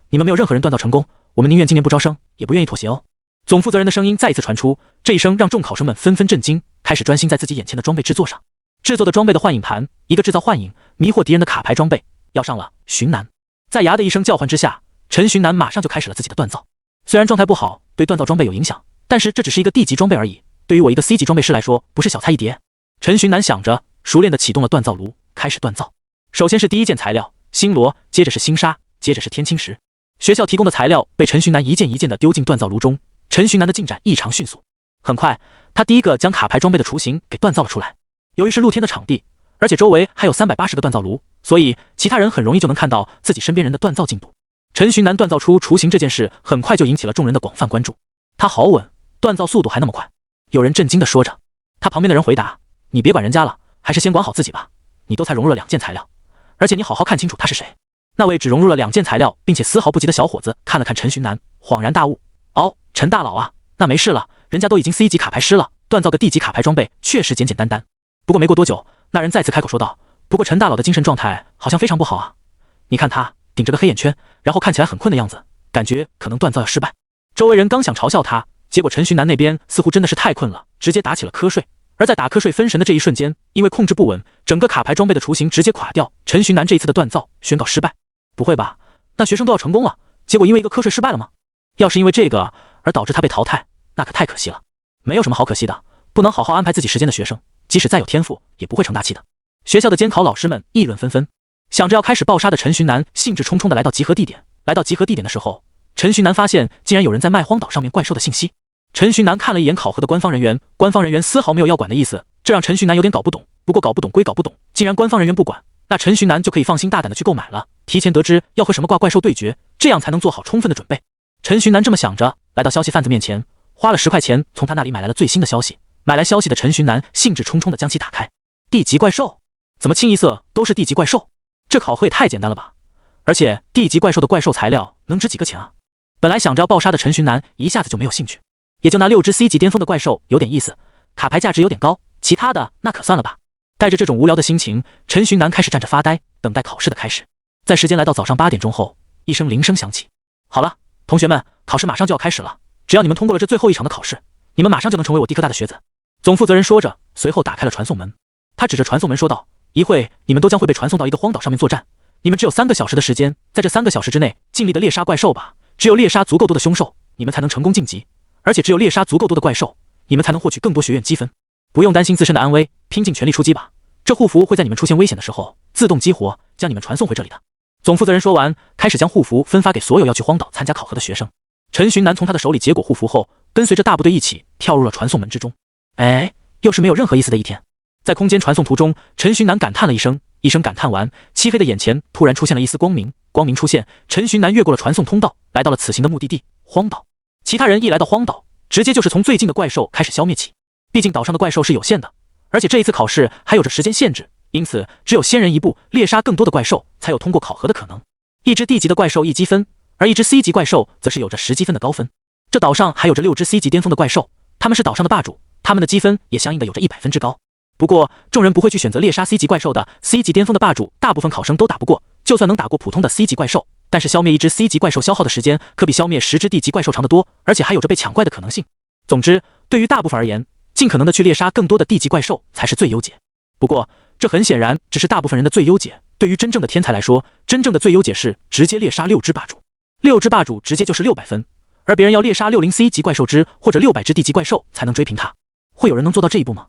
你们没有任何人锻造成功，我们宁愿今年不招生，也不愿意妥协哦。总负责人的声音再一次传出，这一声让众考生们纷纷震惊，开始专心在自己眼前的装备制作上。制作的装备的幻影盘，一个制造幻影迷惑敌人的卡牌装备，要上了。寻南在牙的一声叫唤之下，陈寻南马上就开始了自己的锻造。虽然状态不好对锻造装备有影响，但是这只是一个D级装备而已，对于我一个 C 级装备师来说，不是小菜一碟。陈寻南想着，熟练地启动了锻造炉，开始锻造。首先是第一件材料星罗，接着是星沙，接着是天青石。学校提供的材料被陈寻南一件一件地丢进锻造炉中，陈寻南的进展异常迅速。很快，他第一个将卡牌装备的雏形给锻造了出来。由于是露天的场地，而且周围还有380个锻造炉，所以其他人很容易就能看到自己身边人的锻造进度。陈寻南锻造出雏形这件事很快就引起了众人的广泛关注。他好稳，锻造速度还那么快。有人震惊地说着。他旁边的人回答：你别管人家了，还是先管好自己吧。你都才融入了2件材料，而且你好好看清楚他是谁。那位只融入了2件材料并且丝毫不急的小伙子看了看陈寻南，恍然大悟：哦，陈大佬啊，那没事了，人家都已经 C 级卡牌师了，锻造个 D 级卡牌装备确实简简单单。不过没过多久，那人再次开口说道：不过陈大佬的精神状态好像非常不好啊，你看他顶着个黑眼圈，然后看起来很困的样子，感觉可能锻造要失败。周围人刚想嘲笑他，结果陈寻南那边似乎真的是太困了，直接打起了瞌睡。而在打瞌睡分神的这一瞬间，因为控制不稳，整个卡牌装备的雏形直接垮掉。陈寻南这一次的锻造宣告失败。不会吧？那学生都要成功了，结果因为一个瞌睡失败了吗？要是因为这个而导致他被淘汰，那可太可惜了。没有什么好可惜的，不能好好安排自己时间的学生，即使再有天赋，也不会成大器的。学校的监考老师们议论纷纷，想着要开始爆杀的陈寻南兴致冲冲地来到集合地点。来到集合地点的时候，陈寻南发现竟然有人在卖荒岛上面怪兽的信息。陈寻南看了一眼考核的官方人员，官方人员丝毫没有要管的意思，这让陈寻南有点搞不懂。不过搞不懂归搞不懂，既然官方人员不管，那陈寻南就可以放心大胆的去购买了。提前得知要和什么挂怪兽对决，这样才能做好充分的准备。陈寻南这么想着，来到消息贩子面前，花了10块钱从他那里买来了最新的消息。买来消息的陈寻南兴致冲冲地将其打开。地级怪兽？怎么清一色都是地级怪兽？这考核也太简单了吧！而且地级怪兽的怪兽材料能值几个钱啊？本来想着要爆杀的陈寻南一下子就没有兴趣，也就那6只 C 级巅峰的怪兽有点意思，卡牌价值有点高，其他的那可算了吧。带着这种无聊的心情，陈寻南开始站着发呆，等待考试的开始。在时间来到早上8点钟后，一声铃声响起。好了，同学们，考试马上就要开始了，只要你们通过了这最后一场的考试，你们马上就能成为我地科大的学子。总负责人说着，随后打开了传送门。他指着传送门说道：一会你们都将会被传送到一个荒岛上面作战，你们只有3个小时的时间，在这3个小时之内尽力的猎杀怪兽吧。只有猎杀足够多的凶兽，你们才能成功晋级，而且只有猎杀足够多的怪兽，你们才能获取更多学院积分。不用担心自身的安危，拼尽全力出击吧。这护符会在你们出现危险的时候自动激活，将你们传送回这里的。总负责人说完，开始将护符分发给所有要去荒岛参加考核的学生。陈寻南从他的手里接过护符后，跟随着大部队一起跳入了传送门之中。哎，又是没有任何意思的一天。在空间传送途中，陈寻南感叹了一声，一声感叹完，漆黑的眼前突然出现了一丝光明。光明出现，陈寻南越过了传送通道，来到了此行的目的地荒岛。其他人一来到荒岛，直接就是从最近的怪兽开始消灭起。毕竟岛上的怪兽是有限的，而且这一次考试还有着时间限制，因此只有先人一步猎杀更多的怪兽，才有通过考核的可能。一只 D 级的怪兽1积分，而一只 C 级怪兽则是有着10积分的高分。这岛上还有着6只 C 级巅峰的怪兽，他们是岛上的霸主，他们的积分也相应的有着100分之高。不过众人不会去选择猎杀 C 级怪兽的， C 级巅峰的霸主大部分考生都打不过，就算能打过普通的 C 级怪兽，但是消灭一只 C 级怪兽消耗的时间可比消灭10只 D 级怪兽长得多，而且还有着被抢怪的可能性。总之，对于大部分而言，尽可能的去猎杀更多的 D 级怪兽才是最优解。不过这很显然只是大部分人的最优解，对于真正的天才来说，真正的最优解是直接猎杀6只霸主。6只霸主直接就是600分，而别人要猎杀60 C 级怪兽只或者600只 D 级怪兽才能追平他。会有人能做到这一步吗？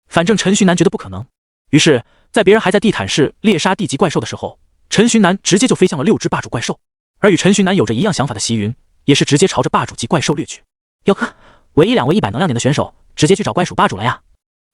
反正陈寻南觉得不可能。于是在别人还在地毯式猎杀 D 级怪兽的时候，陈寻南直接就飞向了6只霸主怪兽。而与陈寻南有着一样想法的席云也是直接朝着霸主级怪兽掠去。哟呵，唯一2位100能量点的选手直接去找怪属霸主了呀。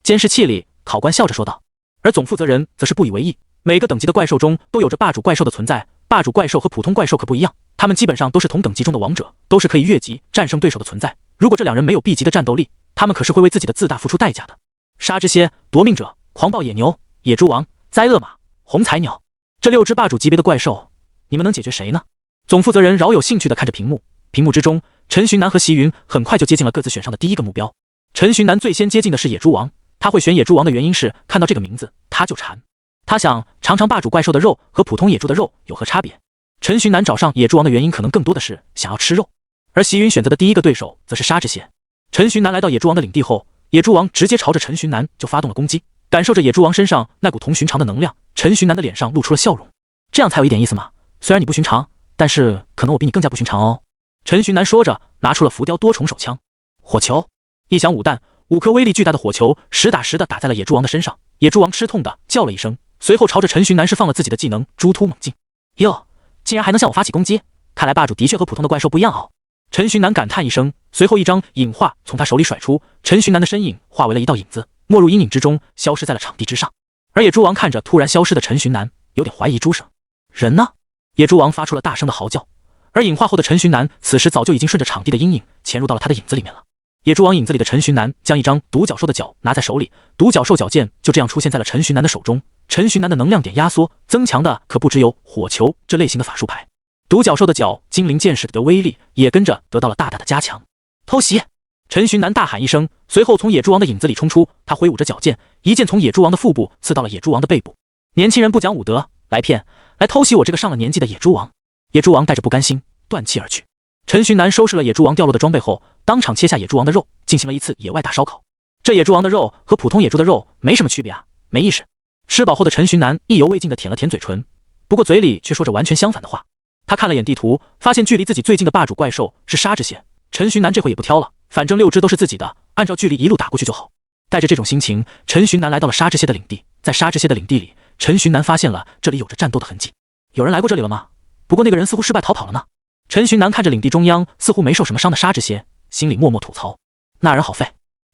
监视器里考官笑着说道。而总负责人则是不以为意，每个等级的怪兽中都有着霸主怪兽的存在，霸主怪兽和普通怪兽可不一样，他们基本上都是同等级中的王者，都是可以越级战胜对手的存在。如果这2人没有 B 级的战斗力，他们可是会为自己的自大付出代价的。杀之蝎、夺命者、狂暴野牛、野猪王、灾厄马、红彩鸟，这6只霸主级别的怪兽，你们能解决谁呢？总负责人饶有兴趣地看着屏幕，屏幕之中，陈寻南和席云很快就接近了各自选上的第一个目标。陈寻南最先接近的是野猪王，他会选野猪王的原因是看到这个名字他就馋，他想尝尝霸主怪兽的肉和普通野猪的肉有何差别。陈寻南找上野猪王的原因可能更多的是想要吃肉，而席云选择的第一个对手则是沙之蟹。陈寻南来到野猪王的领地后，野猪王直接朝着陈寻南就发动了攻击。感受着野猪王身上那股同寻常的能量，陈寻南的脸上露出了笑容。这样才有一点意思嘛，虽然你不寻常，但是可能我比你更加不寻常哦。陈寻南说着，拿出了浮雕多重手枪。火球，一响5弹，5颗威力巨大的火球实打实的打在了野猪王的身上。野猪王吃痛的叫了一声，随后朝着陈寻南释放了自己的技能猪突猛进。哟，竟然还能向我发起攻击，看来霸主的确和普通的怪兽不一样哦。陈寻南感叹一声，随后一张影画从他手里甩出，陈寻南的身影化为了一道影子，没入阴影之中，消失在了场地之上。而野猪王看着突然消失的陈寻南，有点怀疑猪生人呢。野猪王发出了大声的嚎叫，而影画后的陈寻南此时早就已经顺着场地的阴影潜入到了他的影子里面了。野猪王影子里的陈寻南将一张独角兽的角拿在手里，独角兽角剑就这样出现在了陈寻南的手中。陈寻南的能量点压缩增强的可不只有火球这类型的法术牌，独角兽的角精灵剑士的威力也跟着得到了大大的加强。偷袭！陈寻南大喊一声，随后从野猪王的影子里冲出，他挥舞着角剑，一剑从野猪王的腹部刺到了野猪王的背部。年轻人不讲武德，来骗，来偷袭我这个上了年纪的野猪王！野猪王带着不甘心断气而去。陈寻南收拾了野猪王掉落的装备后，当场切下野猪王的肉，进行了一次野外大烧烤。这野猪王的肉和普通野猪的肉没什么区别啊，没意识。吃饱后的陈寻南意犹未尽地舔了舔嘴唇，不过嘴里却说着完全相反的话。他看了眼地图，发现距离自己最近的霸主怪兽是沙之蝎。陈寻南这回也不挑了，反正6只都是自己的，按照距离一路打过去就好。带着这种心情，陈寻南来到了沙之蝎的领地。在沙之蝎的领地里，陈寻南发现了这里有着战斗的痕迹。有人来过这里了吗？不过那个人似乎失败逃跑了呢。陈寻南看着领地中央似乎没受什么伤的沙之蝎，心里默默吐槽，那人好废。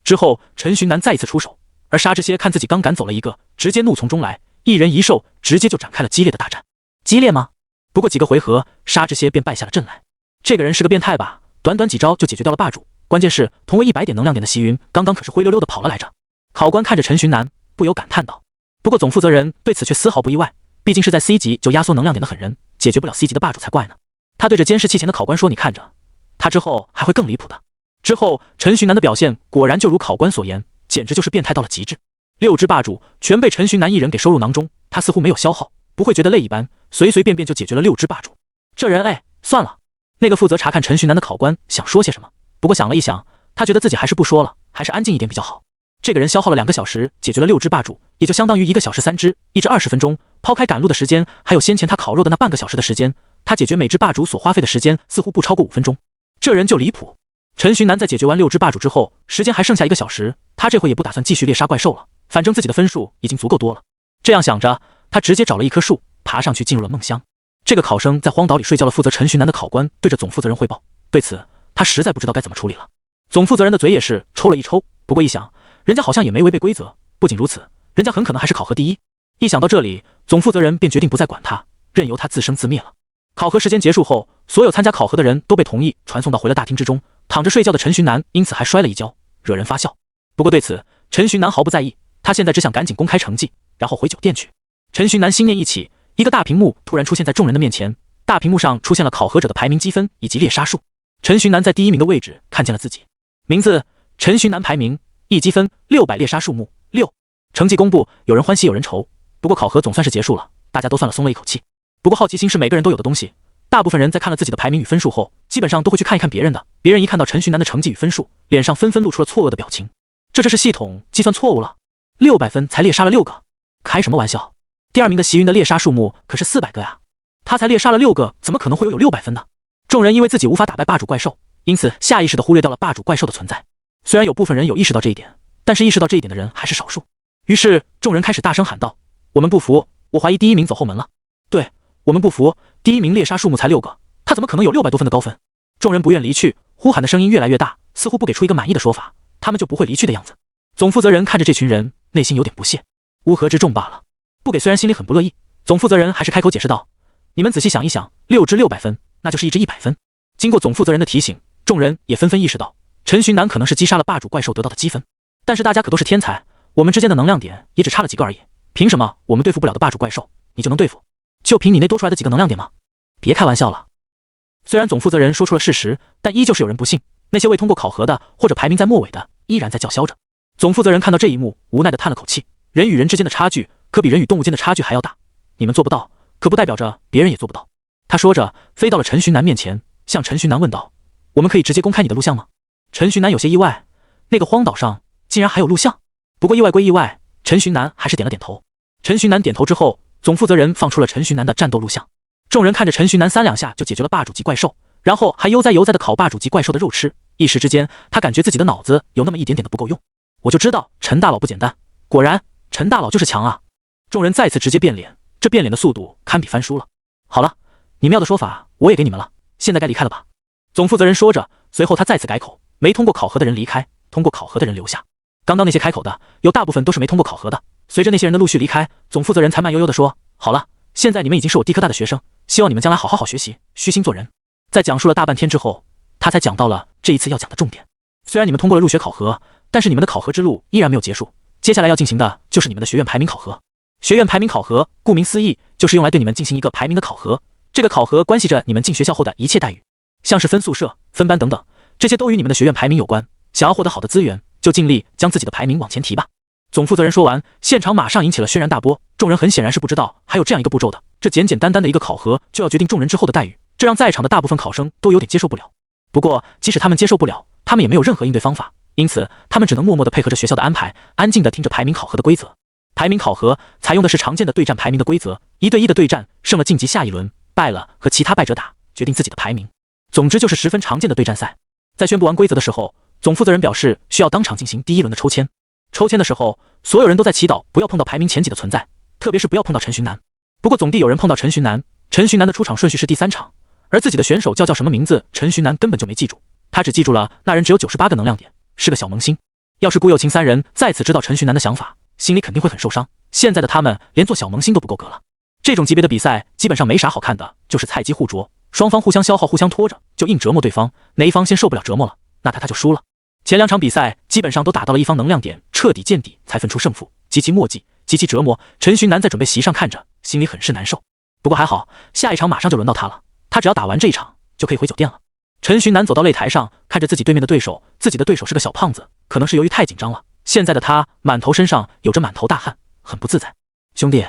之后陈寻南再一次出手，而沙之蝎看自己刚赶走了一个，直接怒从中来，一人一兽直接就展开了激烈的大战。激烈吗？不过几个回合，沙之蝎便败下了阵来。这个人是个变态吧？短短几招就解决掉了霸主，关键是同为100点能量点的席云，刚刚可是灰溜溜的跑了来着。考官看着陈寻南，不由感叹道。不过总负责人对此却丝毫不意外，毕竟是在 C 级就压缩能量点的狠人，解决不了 C 级的霸主才怪呢。他对着监视器前的考官说：“你看着，他之后还会更离谱的。”之后，陈寻南的表现果然就如考官所言，简直就是变态到了极致。6只霸主全被陈寻南一人给收入囊中，他似乎没有消耗，不会觉得累一般，随随便便就解决了6只霸主。这人，算了。那个负责查看陈寻南的考官想说些什么，不过想了一想，他觉得自己还是不说了，还是安静一点比较好。这个人消耗了2个小时，解决了6只霸主，也就相当于1个小时3只，1只20分钟。抛开赶路的时间，还有先前他烤肉的那半个小时的时间，他解决每只霸主所花费的时间似乎不超过5分钟。这人就离谱。陈寻南在解决完6只霸主之后，时间还剩下1个小时，他这回也不打算继续猎杀怪兽了，反正自己的分数已经足够多了。这样想着，他直接找了一棵树，爬上去进入了梦乡。这个考生在荒岛里睡觉了。负责陈寻南的考官对着总负责人汇报，对此他实在不知道该怎么处理了。总负责人的嘴也是抽了一抽，不过一想，人家好像也没违背规则，不仅如此，人家很可能还是考核第一。一想到这里，总负责人便决定不再管他，任由他自生自灭了。考核时间结束后，所有参加考核的人都被同意传送到回了大厅之中。躺着睡觉的陈寻南因此还摔了一跤，惹人发笑。不过对此，陈寻南毫不在意，他现在只想赶紧公开成绩，然后回酒店去。陈寻南心念一起，一个大屏幕突然出现在众人的面前，大屏幕上出现了考核者的排名积分以及猎杀数。陈寻南在第1名的位置看见了自己，名字陈寻南，排名1积分600，猎杀数目6。成绩公布，有人欢喜有人愁。不过考核总算是结束了，大家都算了松了一口气。不过好奇心是每个人都有的东西，大部分人在看了自己的排名与分数后，基本上都会去看一看别人的。别人一看到陈寻南的成绩与分数，脸上纷纷露出了错愕的表情。这是系统计算错误了？600分才猎杀了6个，开什么玩笑？第2名的席云的猎杀数目可是400个呀，他才猎杀了6个，怎么可能会有600分呢？众人因为自己无法打败霸主怪兽，因此下意识地忽略掉了霸主怪兽的存在。虽然有部分人有意识到这一点，但是意识到这一点的人还是少数。于是众人开始大声喊道：“我们不服！我怀疑第1名走后门了。对，我们不服！第1名猎杀数目才6个，他怎么可能有600多分的高分？”众人不愿离去，呼喊的声音越来越大，似乎不给出一个满意的说法，他们就不会离去的样子。总负责人看着这群人，内心有点不屑，乌合之众罢了。不给虽然心里很不乐意，总负责人还是开口解释道：“你们仔细想一想，6只600分，那就是1只100分。”经过总负责人的提醒，众人也纷纷意识到，陈寻南可能是击杀了霸主怪兽得到的积分。但是大家可都是天才，我们之间的能量点也只差了几个而已，凭什么我们对付不了的霸主怪兽，你就能对付？就凭你那多出来的几个能量点吗？别开玩笑了。虽然总负责人说出了事实，但依旧是有人不信。那些未通过考核的或者排名在末尾的，依然在叫嚣着。总负责人看到这一幕，无奈地叹了口气。人与人之间的差距，可比人与动物间的差距还要大。你们做不到，可不代表着别人也做不到。他说着，飞到了陈寻南面前，向陈寻南问道：“我们可以直接公开你的录像吗？”陈寻南有些意外，那个荒岛上竟然还有录像。不过意外归意外，陈寻南还是点了点头。陈寻南点头之后，总负责人放出了陈寻南的战斗录像。众人看着陈寻南3、2下就解决了霸主级怪兽，然后还悠哉悠哉地烤霸主级怪兽的肉吃，一时之间，他感觉自己的脑子有那么一点点的不够用。我就知道陈大佬不简单，果然陈大佬就是强啊！众人再次直接变脸，这变脸的速度堪比翻书了。好了，你们要的说法我也给你们了，现在该离开了吧？总负责人说着，随后他再次改口，没通过考核的人离开，通过考核的人留下。刚刚那些开口的，有大部分都是没通过考核的。随着那些人的陆续离开，总负责人才慢悠悠地说：“好了，现在你们已经是我地科大的学生，希望你们将来好好学习，虚心做人。”在讲述了大半天之后，他才讲到了这一次要讲的重点。虽然你们通过了入学考核，但是你们的考核之路依然没有结束，接下来要进行的就是你们的学院排名考核。学院排名考核，顾名思义，就是用来对你们进行一个排名的考核。这个考核关系着你们进学校后的一切待遇，像是分宿舍、分班等等，这些都与你们的学院排名有关。想要获得好的资源，就尽力将自己的排名往前提吧。总负责人说完，现场马上引起了轩然大波。众人很显然是不知道还有这样一个步骤的，这简简单单的一个考核就要决定众人之后的待遇，这让在场的大部分考生都有点接受不了。不过，即使他们接受不了，他们也没有任何应对方法，因此他们只能默默地配合着学校的安排，安静地听着排名考核的规则。排名考核采用的是常见的对战排名的规则，1对1的对战，胜了晋级下一轮，败了和其他败者打，决定自己的排名。总之就是十分常见的对战赛。在宣布完规则的时候，总负责人表示需要当场进行第一轮的抽签。抽签的时候，所有人都在祈祷不要碰到排名前几的存在，特别是不要碰到陈寻南。不过总地有人碰到陈寻南，陈寻南的出场顺序是第3场，而自己的选手叫什么名字，陈寻南根本就没记住，他只记住了那人只有98个能量点，是个小萌新。要是顾有情3人在此知道陈寻南的想法，心里肯定会很受伤。现在的他们连做小萌新都不够格了。这种级别的比赛基本上没啥好看的，就是菜鸡互啄，双方互相消耗，互相拖着，就硬折磨对方，哪一方先受不了折磨了，那他就输了。前2场比赛基本上都打到了一方能量点彻底见底才分出胜负，极其墨迹，极其折磨。陈寻南在准备席上看着，心里很是难受。不过还好，下一场马上就轮到他了，他只要打完这一场就可以回酒店了。陈寻南走到擂台上，看着自己对面的对手，自己的对手是个小胖子，可能是由于太紧张了，现在的他满头身上有着满头大汗，很不自在。兄弟，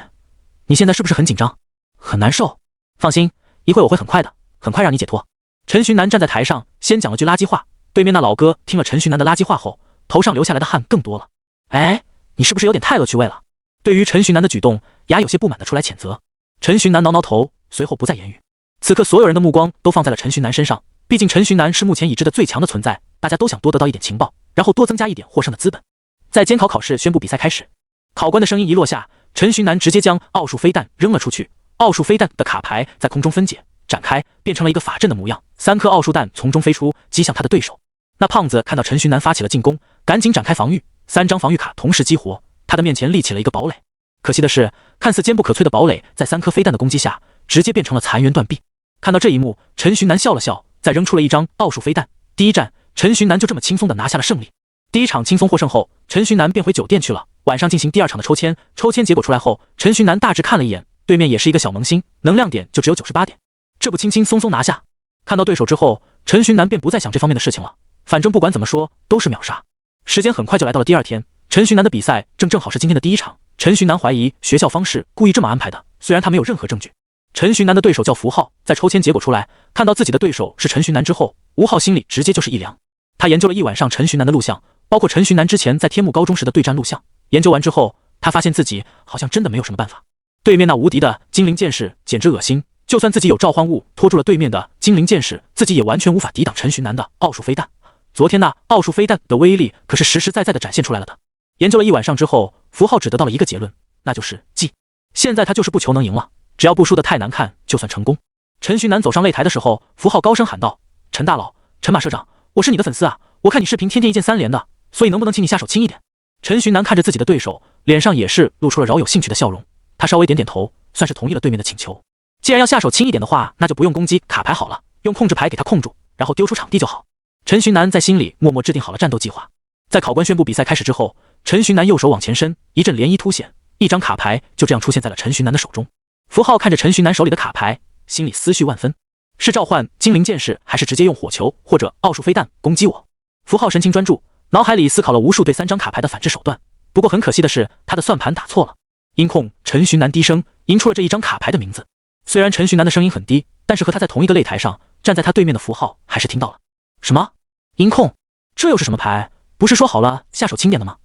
你现在是不是很紧张，很难受？放心，一会我会很快的，很快让你解脱。陈寻南站在台上，先讲了句垃圾话。对面那老哥听了陈寻南的垃圾话后，头上流下来的汗更多了。哎，你是不是有点太恶趣味了？对于陈寻南的举动，牙有些不满的出来谴责。陈寻南挠挠头，随后不再言语。此刻所有人的目光都放在了陈寻南身上，毕竟陈寻南是目前已知的最强的存在，大家都想多得到一点情报，然后多增加一点获胜的资本。在监考考试宣布比赛开始，考官的声音一落下，陈寻南直接将奥数飞弹扔了出去，奥数飞弹的卡牌在空中分解展开，变成了一个法阵的模样，3颗奥数弹从中飞出，击向他的对手。那胖子看到陈寻南发起了进攻，赶紧展开防御，3张防御卡同时激活，他的面前立起了一个堡垒。可惜的是，看似坚不可摧的堡垒，在3颗飞弹的攻击下，直接变成了残垣断壁。看到这一幕，陈寻南笑了笑，再扔出了一张奥数飞弹。第一战，陈寻南就这么轻松的拿下了胜利。第一场轻松获胜后，陈寻南便回酒店去了。晚上进行第2场的抽签，抽签结果出来后，陈寻南大致看了一眼，对面也是一个小萌新，能量点就只有98点，这不轻轻松松拿下。看到对手之后，陈寻南便不再想这方面的事情了，反正不管怎么说都是秒杀。时间很快就来到了第2天，陈寻南的比赛正好是今天的第1场。陈寻南怀疑学校方式故意这么安排的，虽然他没有任何证据。陈寻南的对手叫符浩，在抽签结果出来，看到自己的对手是陈寻南之后，吴浩心里直接就是一凉。他研究了一晚上陈寻南的录像，包括陈寻南之前在天幕高中时的对战录像。研究完之后，他发现自己好像真的没有什么办法。对面那无敌的精灵剑士简直恶心，就算自己有召唤物拖住了对面的精灵剑士，自己也完全无法抵挡陈寻南的奥数飞弹。昨天那奥数飞弹的威力可是实实在在的展现出来了的。研究了一晚上之后，符浩只得到了一个结论，那就是记。现在他就是不求能赢了，只要不输得太难看就算成功。陈寻南走上擂台的时候，符浩高声喊道：“陈大佬，陈马社长，我是你的粉丝啊，我看你视频天天一键3连的，所以能不能请你下手轻一点？”陈寻南看着自己的对手，脸上也是露出了饶有兴趣的笑容，他稍微点点头，算是同意了对面的请求。既然要下手轻一点的话，那就不用攻击卡牌好了，用控制牌给他控住，然后丢出场地就好。陈寻南在心里默默制定好了战斗计划。在考官宣布比赛开始之后，陈寻南右手往前伸，一阵涟漪凸显，一张卡牌就这样出现在了陈寻南的手中。符浩看着陈寻南手里的卡牌，心里思绪万分，是召唤精灵剑士，还是直接用火球或者奥数飞弹攻击我？符浩神情专注，脑海里思考了无数对3张卡牌的反制手段。不过很可惜的是，他的算盘打错了。音控陈寻南低声吟出了这一张卡牌的名字。虽然陈寻南的声音很低，但是和他在同一个擂台上，站在他对面的符浩还是听到了。什么？音控？这又是什么牌？不是说好了下手轻点的吗？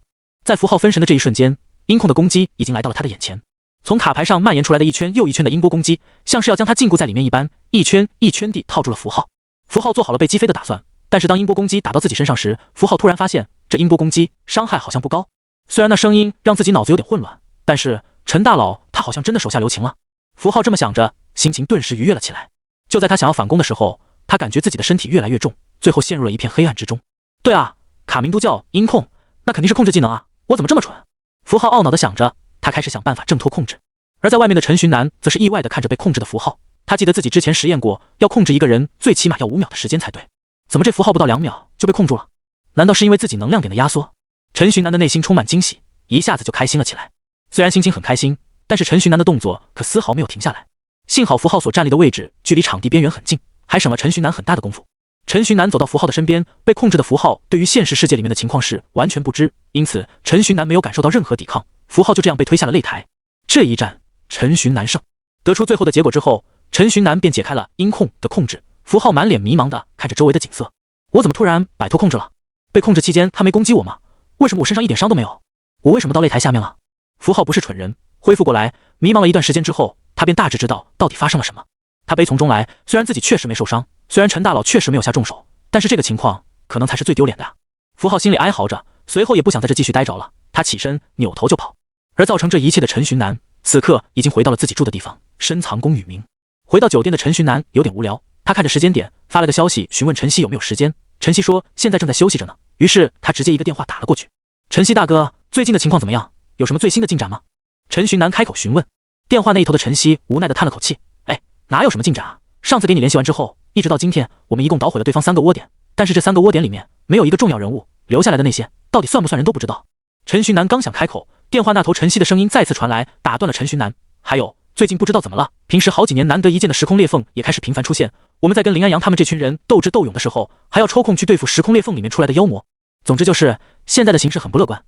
在符浩分神的这一瞬间，音控的攻击已经来到了他的眼前。从卡牌上蔓延出来的一圈又一圈的音波攻击，像是要将他禁锢在里面一般，一圈一圈地套住了符浩。符浩做好了被击飞的打算，但是当音波攻击打到自己身上时，符浩突然发现这音波攻击伤害好像不高。虽然那声音让自己脑子有点混乱，但是陈大佬他好像真的手下留情了。符浩这么想着，心情顿时愉悦了起来。就在他想要反攻的时候，他感觉自己的身体越来越重，最后陷入了一片黑暗之中。对啊，卡明都叫音控，那肯定是控制技能啊，我怎么这么蠢？符号懊恼地想着，他开始想办法挣脱控制。而在外面的陈寻南则是意外地看着被控制的符号，他记得自己之前实验过，要控制一个人最起码要5秒的时间才对，怎么这符号不到2秒就被控住了？难道是因为自己能量点的压缩？陈寻南的内心充满惊喜，一下子就开心了起来。虽然心情很开心，但是陈寻南的动作可丝毫没有停下来。幸好符号所站立的位置距离场地边缘很近，还省了陈寻南很大的功夫。陈寻南走到符号的身边，被控制的符号对于现实世界里面的情况是完全不知，因此陈寻南没有感受到任何抵抗，符号就这样被推下了擂台。这一战，陈寻南胜。得出最后的结果之后，陈寻南便解开了音控的控制，符号满脸迷茫的看着周围的景色。我怎么突然摆脱控制了？被控制期间他没攻击我吗？为什么我身上一点伤都没有？我为什么到擂台下面了？符号不是蠢人，恢复过来，迷茫了一段时间之后，他便大致知道到底发生了什么。他悲从中来，虽然自己确实没受伤，虽然陈大佬确实没有下重手，但是这个情况可能才是最丢脸的啊。符号心里哀嚎着，随后也不想在这继续待着了，他起身扭头就跑。而造成这一切的陈寻南，此刻已经回到了自己住的地方，深藏功与名。回到酒店的陈寻南有点无聊，他看着时间点发了个消息询问陈曦有没有时间，陈曦说现在正在休息着呢，于是他直接一个电话打了过去。陈曦大哥，最近的情况怎么样？有什么最新的进展吗？陈寻南开口询问。电话那一头的陈曦无奈地叹了口气，哪有什么进展啊？上次给你联系完之后，一直到今天，我们一共捣毁了对方3个窝点，但是这3个窝点里面没有一个重要人物，留下来的那些到底算不算人都不知道。陈寻南刚想开口，电话那头陈曦的声音再次传来，打断了陈寻南。还有，最近不知道怎么了，平时好几年难得一见的时空裂缝也开始频繁出现，我们在跟林安阳他们这群人斗智斗勇的时候，还要抽空去对付时空裂缝里面出来的妖魔。总之就是现在的形势很不乐观。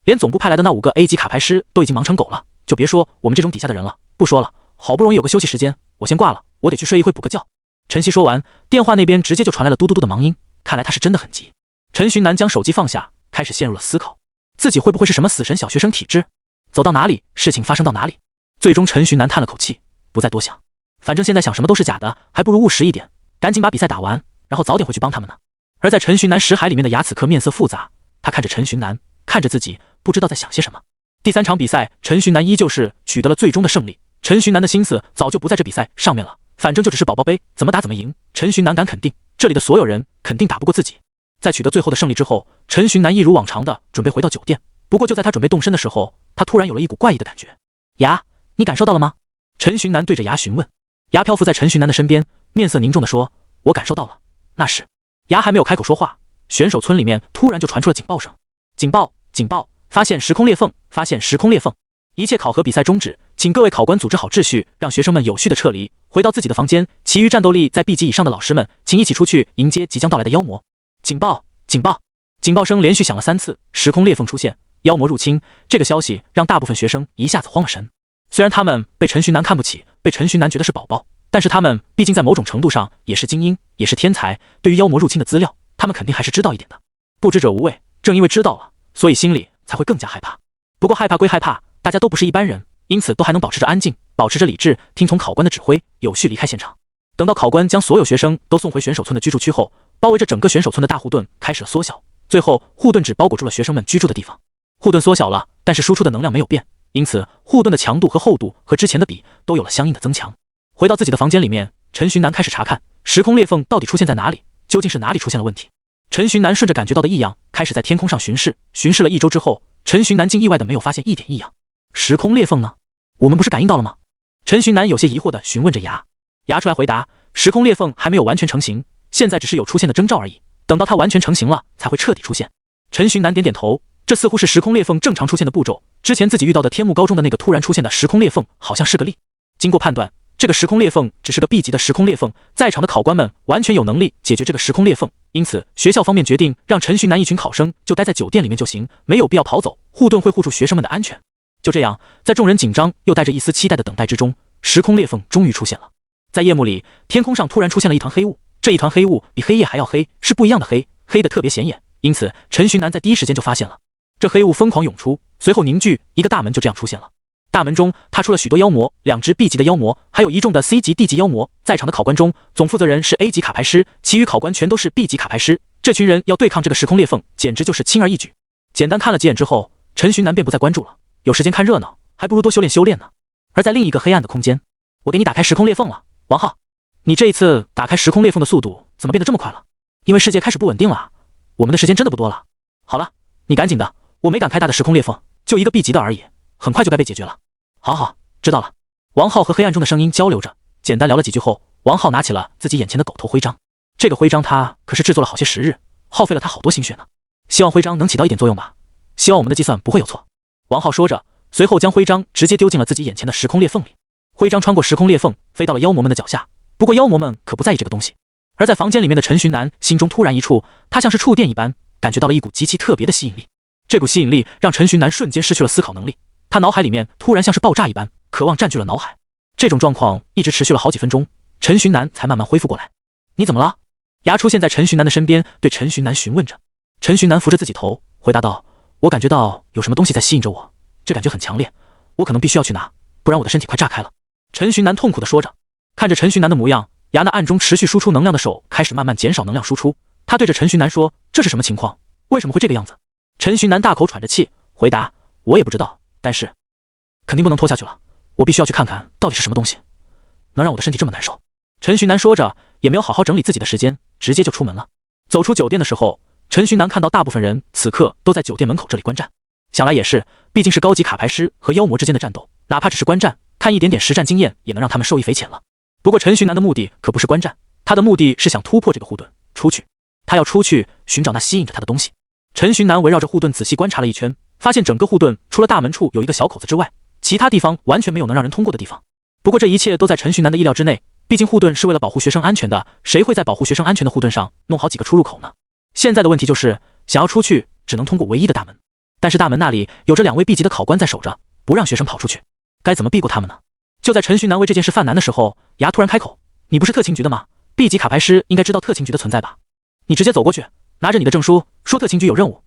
连总部派来的那5个 A 级卡牌师都已经忙成狗了，就别说我们这种底下的人了。不说了，好不容易有个休息时间，我先挂了，我得去睡一会补个觉。陈曦说完，电话那边直接就传来了嘟嘟嘟的忙音，看来他是真的很急。陈寻南将手机放下，开始陷入了思考，自己会不会是什么死神小学生体质？走到哪里，事情发生到哪里。最终陈寻南叹了口气，不再多想，反正现在想什么都是假的，还不如务实一点，赶紧把比赛打完，然后早点回去帮他们呢。而在陈寻南识海里面的雅此刻面色复杂，他看着陈寻南，看着自己，不知道在想些什么。第3场比赛，陈寻南依旧是取得了最终的胜利。陈寻南的心思早就不在这比赛上面了，反正就只是宝宝杯，怎么打怎么赢。陈寻南敢肯定，这里的所有人肯定打不过自己。在取得最后的胜利之后，陈寻南一如往常的准备回到酒店。不过就在他准备动身的时候，他突然有了一股怪异的感觉。牙，你感受到了吗？陈寻南对着牙询问。牙漂浮在陈寻南的身边，面色凝重的说：我感受到了。那是。牙还没有开口说话，选手村里面突然就传出了警报声。警报！警报！发现时空裂缝！发现时空裂缝！一切考核比赛终止，请各位考官组织好秩序，让学生们有序的撤离，回到自己的房间。其余战斗力在 B 级以上的老师们，请一起出去迎接即将到来的妖魔。警报！警报！警报声连续响了3次，时空裂缝出现，妖魔入侵。这个消息让大部分学生一下子慌了神。虽然他们被陈寻南看不起，被陈寻南觉得是宝宝，但是他们毕竟在某种程度上也是精英，也是天才，对于妖魔入侵的资料，他们肯定还是知道一点的。不知者无畏，正因为知道了，所以心里才会更加害怕。不过害怕归害怕，大家都不是一般人，因此都还能保持着安静，保持着理智，听从考官的指挥，有序离开现场。等到考官将所有学生都送回选手村的居住区后，包围着整个选手村的大护盾开始了缩小，最后护盾只包裹住了学生们居住的地方。护盾缩小了，但是输出的能量没有变，因此护盾的强度和厚度和之前的比都有了相应的增强。回到自己的房间里面，陈寻南开始查看时空裂缝到底出现在哪里，究竟是哪里出现了问题。陈寻南顺着感觉到的异样，开始在天空上巡视，巡视了1周之后，陈寻南竟意外的没有发现一点异样。时空裂缝呢？我们不是感应到了吗？陈寻南有些疑惑的询问着牙。牙出来回答，时空裂缝还没有完全成型，现在只是有出现的征兆而已，等到它完全成型了，才会彻底出现。陈寻南点点头，这似乎是时空裂缝正常出现的步骤，之前自己遇到的天幕高中的那个突然出现的时空裂缝好像是个例。经过判断，这个时空裂缝只是个 B 级的时空裂缝，在场的考官们完全有能力解决这个时空裂缝，因此学校方面决定让陈寻南一群考生就待在酒店里面就行，没有必要跑走，护盾会护住学生们的安全。就这样，在众人紧张又带着一丝期待的等待之中，时空裂缝终于出现了。在夜幕里，天空上突然出现了一团黑雾，这一团黑雾比黑夜还要黑，是不一样的黑，黑的特别显眼，因此陈寻南在第一时间就发现了。这黑雾疯狂涌出，随后凝聚，一个大门就这样出现了。大门中踏出了许多妖魔，2只 B 级的妖魔，还有1众的 C 级、D 级妖魔。在场的考官中，总负责人是 A 级卡牌师，其余考官全都是 B 级卡牌师。这群人要对抗这个时空裂缝，简直就是轻而易举。简单看了几眼之后，陈寻南便不再关注了，有时间看热闹，还不如多修炼修炼呢。而在另一个黑暗的空间，我给你打开时空裂缝了，王浩。你这一次打开时空裂缝的速度怎么变得这么快了？因为世界开始不稳定了，我们的时间真的不多了。好了，你赶紧的，我没敢开大的时空裂缝，就一个 B 级的而已，很快就该被解决了。好，知道了。王浩和黑暗中的声音交流着，简单聊了几句后，王浩拿起了自己眼前的狗头徽章。这个徽章他可是制作了好些时日，耗费了他好多心血呢。希望徽章能起到一点作用吧，希望我们的计算不会有错。王浩说着，随后将徽章直接丢进了自己眼前的时空裂缝里。徽章穿过时空裂缝，飞到了妖魔们的脚下。不过妖魔们可不在意这个东西。而在房间里面的陈寻南心中突然一触，他像是触电一般，感觉到了一股极其特别的吸引力。这股吸引力让陈寻南瞬间失去了思考能力，他脑海里面突然像是爆炸一般，渴望占据了脑海。这种状况一直持续了好几分钟，陈寻南才慢慢恢复过来。你怎么了？牙出现在陈寻南的身边，对陈寻南询问着。陈寻南扶着自己头，回答道：我感觉到有什么东西在吸引着我，这感觉很强烈，我可能必须要去拿，不然我的身体快炸开了。陈寻南痛苦地说着。看着陈寻南的模样，牙那暗中持续输出能量的手开始慢慢减少能量输出。他对着陈寻南说：这是什么情况？为什么会这个样子？陈寻南大口喘着气回答：我也不知道，但是肯定不能拖下去了，我必须要去看看到底是什么东西能让我的身体这么难受。陈寻南说着，也没有好好整理自己的时间，直接就出门了。走出酒店的时候，陈寻南看到大部分人此刻都在酒店门口这里观战，想来也是，毕竟是高级卡牌师和妖魔之间的战斗，哪怕只是观战，看一点点实战经验也能让他们受益匪浅了。不过陈寻南的目的可不是观战，他的目的是想突破这个护盾出去，他要出去寻找那吸引着他的东西。陈寻南围绕着护盾仔细观察了一圈，发现整个护盾除了大门处有一个小口子之外，其他地方完全没有能让人通过的地方。不过这一切都在陈寻南的意料之内，毕竟护盾是为了保护学生安全的，谁会在保护学生安全的护盾上弄好几个出入口呢？现在的问题就是想要出去只能通过唯一的大门，但是大门那里有着2位 B 级的考官在守着，不让学生跑出去，该怎么避过他们呢？就在陈寻南为这件事犯难的时候，牙突然开口：你不是特勤局的吗？ B 级卡牌师应该知道特勤局的存在吧？你直接走过去，拿着你的证书，说特勤局有任务，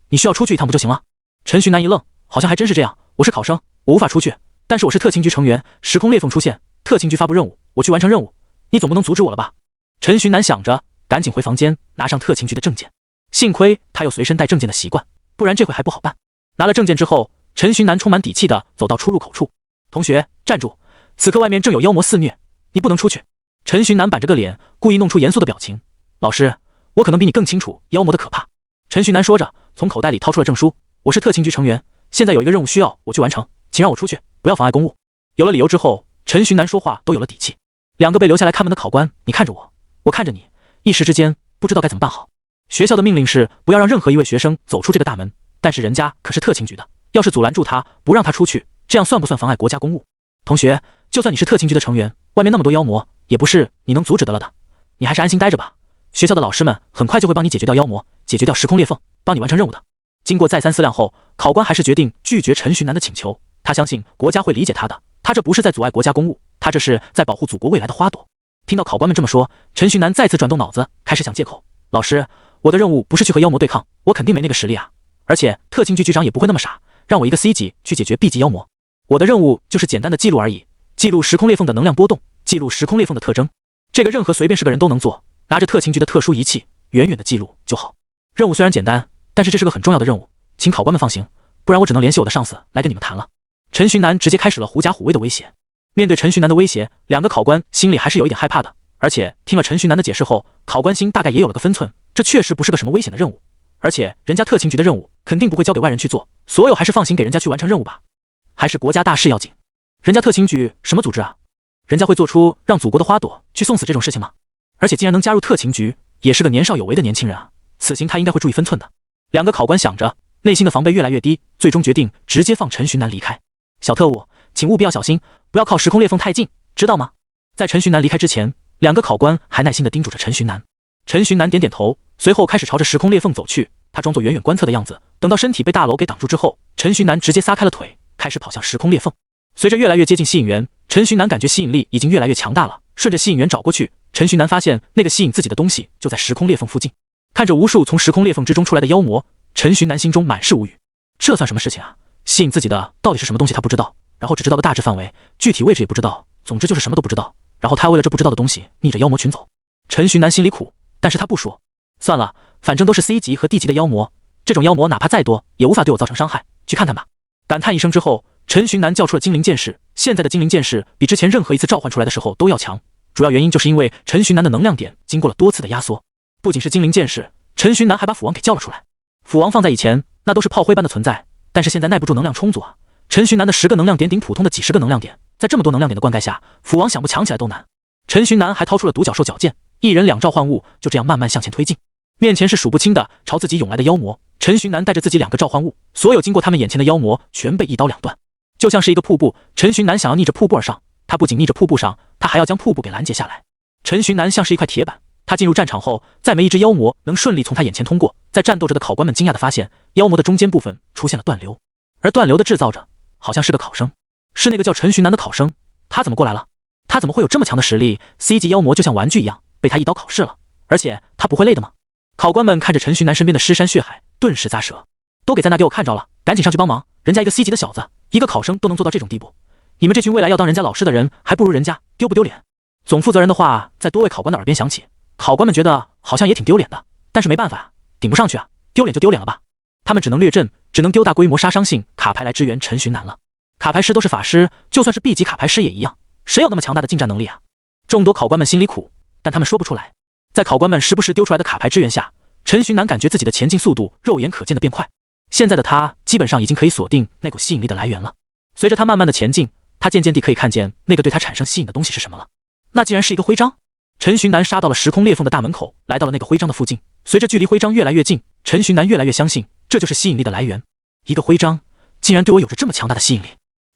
你需要出去一趟不就行了？陈寻南一愣，好像还真是这样，我是考生，我无法出去，但是我是特勤局成员，时空裂缝出现，特勤局发布任务，我去完成任务，你总不能阻止我了吧？陈寻南想着，赶紧回房间拿上特勤局的证件，幸亏他有随身带证件的习惯，不然这回还不好办。拿了证件之后，陈寻南充满底气地走到出入口处。同学站住，此刻外面正有妖魔肆虐，你不能出去。陈寻南板着个脸，故意弄出严肃的表情。老师，我可能比你更清楚妖魔的可怕。陈寻南说着，从口袋里掏出了证书。我是特勤局成员，现在有一个任务需要我去完成，请让我出去，不要妨碍公务。有了理由之后，陈寻南说话都有了底气。2个被留下来看门的考官，你看着我，我看着你，一时之间不知道该怎么办好。学校的命令是不要让任何一位学生走出这个大门，但是人家可是特勤局的，要是阻拦住他，不让他出去，这样算不算妨碍国家公务？同学，就算你是特勤局的成员，外面那么多妖魔，也不是你能阻止得了的，你还是安心待着吧。学校的老师们很快就会帮你解决掉妖魔，解决掉时空裂缝，帮你完成任务的。经过再三思量后，考官还是决定拒绝陈寻南的请求。他相信国家会理解他的，他这不是在阻碍国家公务，他这是在保护祖国未来的花朵。听到考官们这么说，陈寻南再次转动脑子，开始想借口。老师，我的任务不是去和妖魔对抗，我肯定没那个实力啊，而且特勤局局长也不会那么傻，让我一个 C 级去解决 B 级妖魔。我的任务就是简单的记录而已，记录时空裂缝的能量波动，记录时空裂缝的特征，这个任何随便是个人都能做，拿着特勤局的特殊仪器，远远的记录就好。任务虽然简单，但是这是个很重要的任务，请考官们放行，不然我只能联系我的上司来跟你们谈了。陈寻南直接开始了狐假虎威的威胁。面对陈寻南的威胁，2个考官心里还是有一点害怕的，而且听了陈寻南的解释后，考官心大概也有了个分寸，这确实不是个什么危险的任务，而且人家特勤局的任务肯定不会交给外人去做，所有还是放行给人家去完成任务吧。还是国家大事要紧，人家特勤局什么组织啊？人家会做出让祖国的花朵去送死这种事情吗？而且竟然能加入特勤局，也是个年少有为的年轻人啊，此行他应该会注意分寸的。2个考官想着，内心的防备越来越低，最终决定直接放陈寻南离开。小特务，请务必要小心，不要靠时空裂缝太近，知道吗？在陈寻南离开之前，2个考官还耐心地叮嘱着陈寻南。陈寻南点点头，随后开始朝着时空裂缝走去。他装作远远观测的样子，等到身体被大楼给挡住之后，陈寻南直接撒开了腿，开始跑向时空裂缝。随着越来越接近吸引源，陈寻南感觉吸引力已经越来越强大了。顺着吸引源找过去，陈寻南发现那个吸引自己的东西就在时空裂缝附近。看着无数从时空裂缝之中出来的妖魔，陈寻南心中满是无语。这算什么事情啊？吸引自己的到底是什么东西他不知道，然后只知道个大致范围，具体位置也不知道，总之就是什么都不知道。然后他为了这不知道的东西逆着妖魔群走。陈寻南心里苦，但是他不说。算了，反正都是 C 级和 D 级的妖魔，这种妖魔哪怕再多也无法对我造成伤害，去看看吧。感叹一声之后，陈寻南叫出了精灵剑士。现在的精灵剑士比之前任何一次召唤出来的时候都要强，主要原因就是因为陈寻南的能量点经过了多次的压缩，不仅是精灵剑士，陈寻南还把斧王给叫了出来。斧王放在以前那都是炮灰般的存在，但是现在耐不住能量充足啊。陈寻南的10个能量点顶普通的几十个能量点，在这么多能量点的灌溉下，斧王想不强起来都难。陈寻南还掏出了独角兽矫剑，一人2召唤物，就这样慢慢向前推进。面前是数不清的朝自己涌来的妖魔，陈寻南带着自己2个召唤物，所有经过他们眼前的妖魔全被一刀两断。就像是一个瀑布，陈寻南想要逆着瀑布而上，他不仅逆着瀑布上，他还要将瀑布给拦截下来。陈寻南像是一块铁板，他进入战场后，再没一只妖魔能顺利从他眼前通过。在战斗着的考官们惊讶地发现，妖魔的中间部分出现了断流，而断流的制造者好像是个考生，是那个叫陈寻南的考生。他怎么过来了？他怎么会有这么强的实力 ？C 级妖魔就像玩具一样，被他一刀考试了，而且他不会累的吗？考官们看着陈寻南身边的尸山血海，顿时咂舌。都给在那给我看着了，赶紧上去帮忙！人家一个 C 级的小子，一个考生都能做到这种地步，你们这群未来要当人家老师的人，还不如人家，丢不丢脸？总负责人的话在多位考官的耳边响起，考官们觉得好像也挺丢脸的，但是没办法啊，顶不上去啊，丢脸就丢脸了吧。他们只能略阵，只能丢大规模杀伤性卡牌来支援陈寻南了。卡牌师都是法师，就算是 B 级卡牌师也一样，谁有那么强大的近战能力啊？众多考官们心里苦，但他们说不出来。在考官们时不时丢出来的卡牌支援下，陈寻南感觉自己的前进速度肉眼可见的变快。现在的他基本上已经可以锁定那股吸引力的来源了。随着他慢慢的前进，他渐渐地可以看见那个对他产生吸引的东西是什么了。那竟然是一个徽章。陈寻南杀到了时空裂缝的大门口，来到了那个徽章的附近。随着距离徽章越来越近，陈寻南越来越相信这就是吸引力的来源。一个徽章竟然对我有着这么强大的吸引力。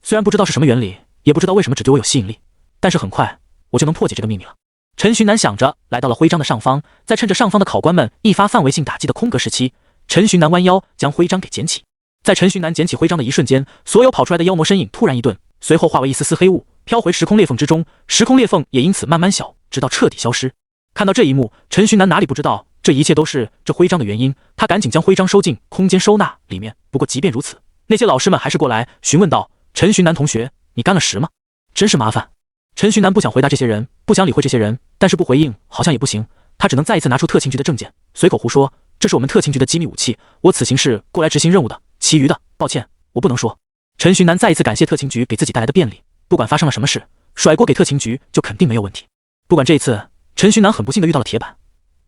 虽然不知道是什么原理，也不知道为什么只对我有吸引力，但是很快我就能破解这个秘密了。陈寻南想着，来到了徽章的上方，在趁着上方的考官们一发范围性打击的空格时期，陈寻南弯腰将徽章给捡起。在陈寻南捡起徽章的一瞬间，所有跑出来的妖魔身影突然一顿，随后化为一丝丝黑雾，飘回时空裂缝之中，时空裂缝也因此慢慢小，直到彻底消失。看到这一幕，陈寻南哪里不知道这一切都是这徽章的原因，他赶紧将徽章收进空间收纳里面。不过即便如此，那些老师们还是过来询问道：陈寻南同学，你干了10吗？真是麻烦。陈寻南不想回答这些人，不想理会这些人，但是不回应好像也不行，他只能再一次拿出特勤局的证件，随口胡说：这是我们特勤局的机密武器，我此行是过来执行任务的，其余的抱歉我不能说。陈寻南再一次感谢特勤局给自己带来的便利，不管发生了什么事，甩锅给特勤局就肯定没有问题。不管这一次陈寻南很不幸的遇到了铁板。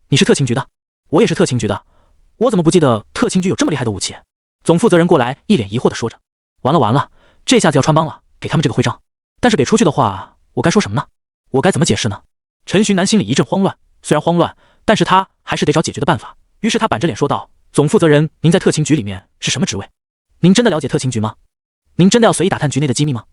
你是特勤局的？我也是特勤局的，我怎么不记得特勤局有这么厉害的武器？总负责人过来一脸疑惑的说着。完了完了，这下子要穿帮了，给他们这个徽章。但是给出去的话，我该说什么呢？我该怎么解释呢？陈寻南心里一阵慌乱，虽然慌乱，但是他还是得找解决的办法。于是他板着脸说道：总负责人，您在特勤局里面是什么职位？您真的了解特勤局吗？您真的要随意打探局内的机密吗？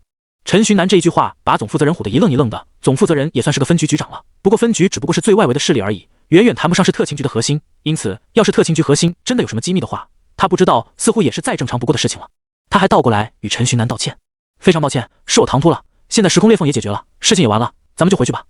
陈寻南这一句话把总负责人唬得一愣一愣的。总负责人也算是个分局局长了，不过分局只不过是最外围的势力而已，远远谈不上是特勤局的核心。因此要是特勤局核心真的有什么机密的话，他不知道似乎也是再正常不过的事情了。他还倒过来与陈寻南道歉：非常抱歉，是我唐突了，现在时空裂缝也解决了，事情也完了，咱们就回去吧。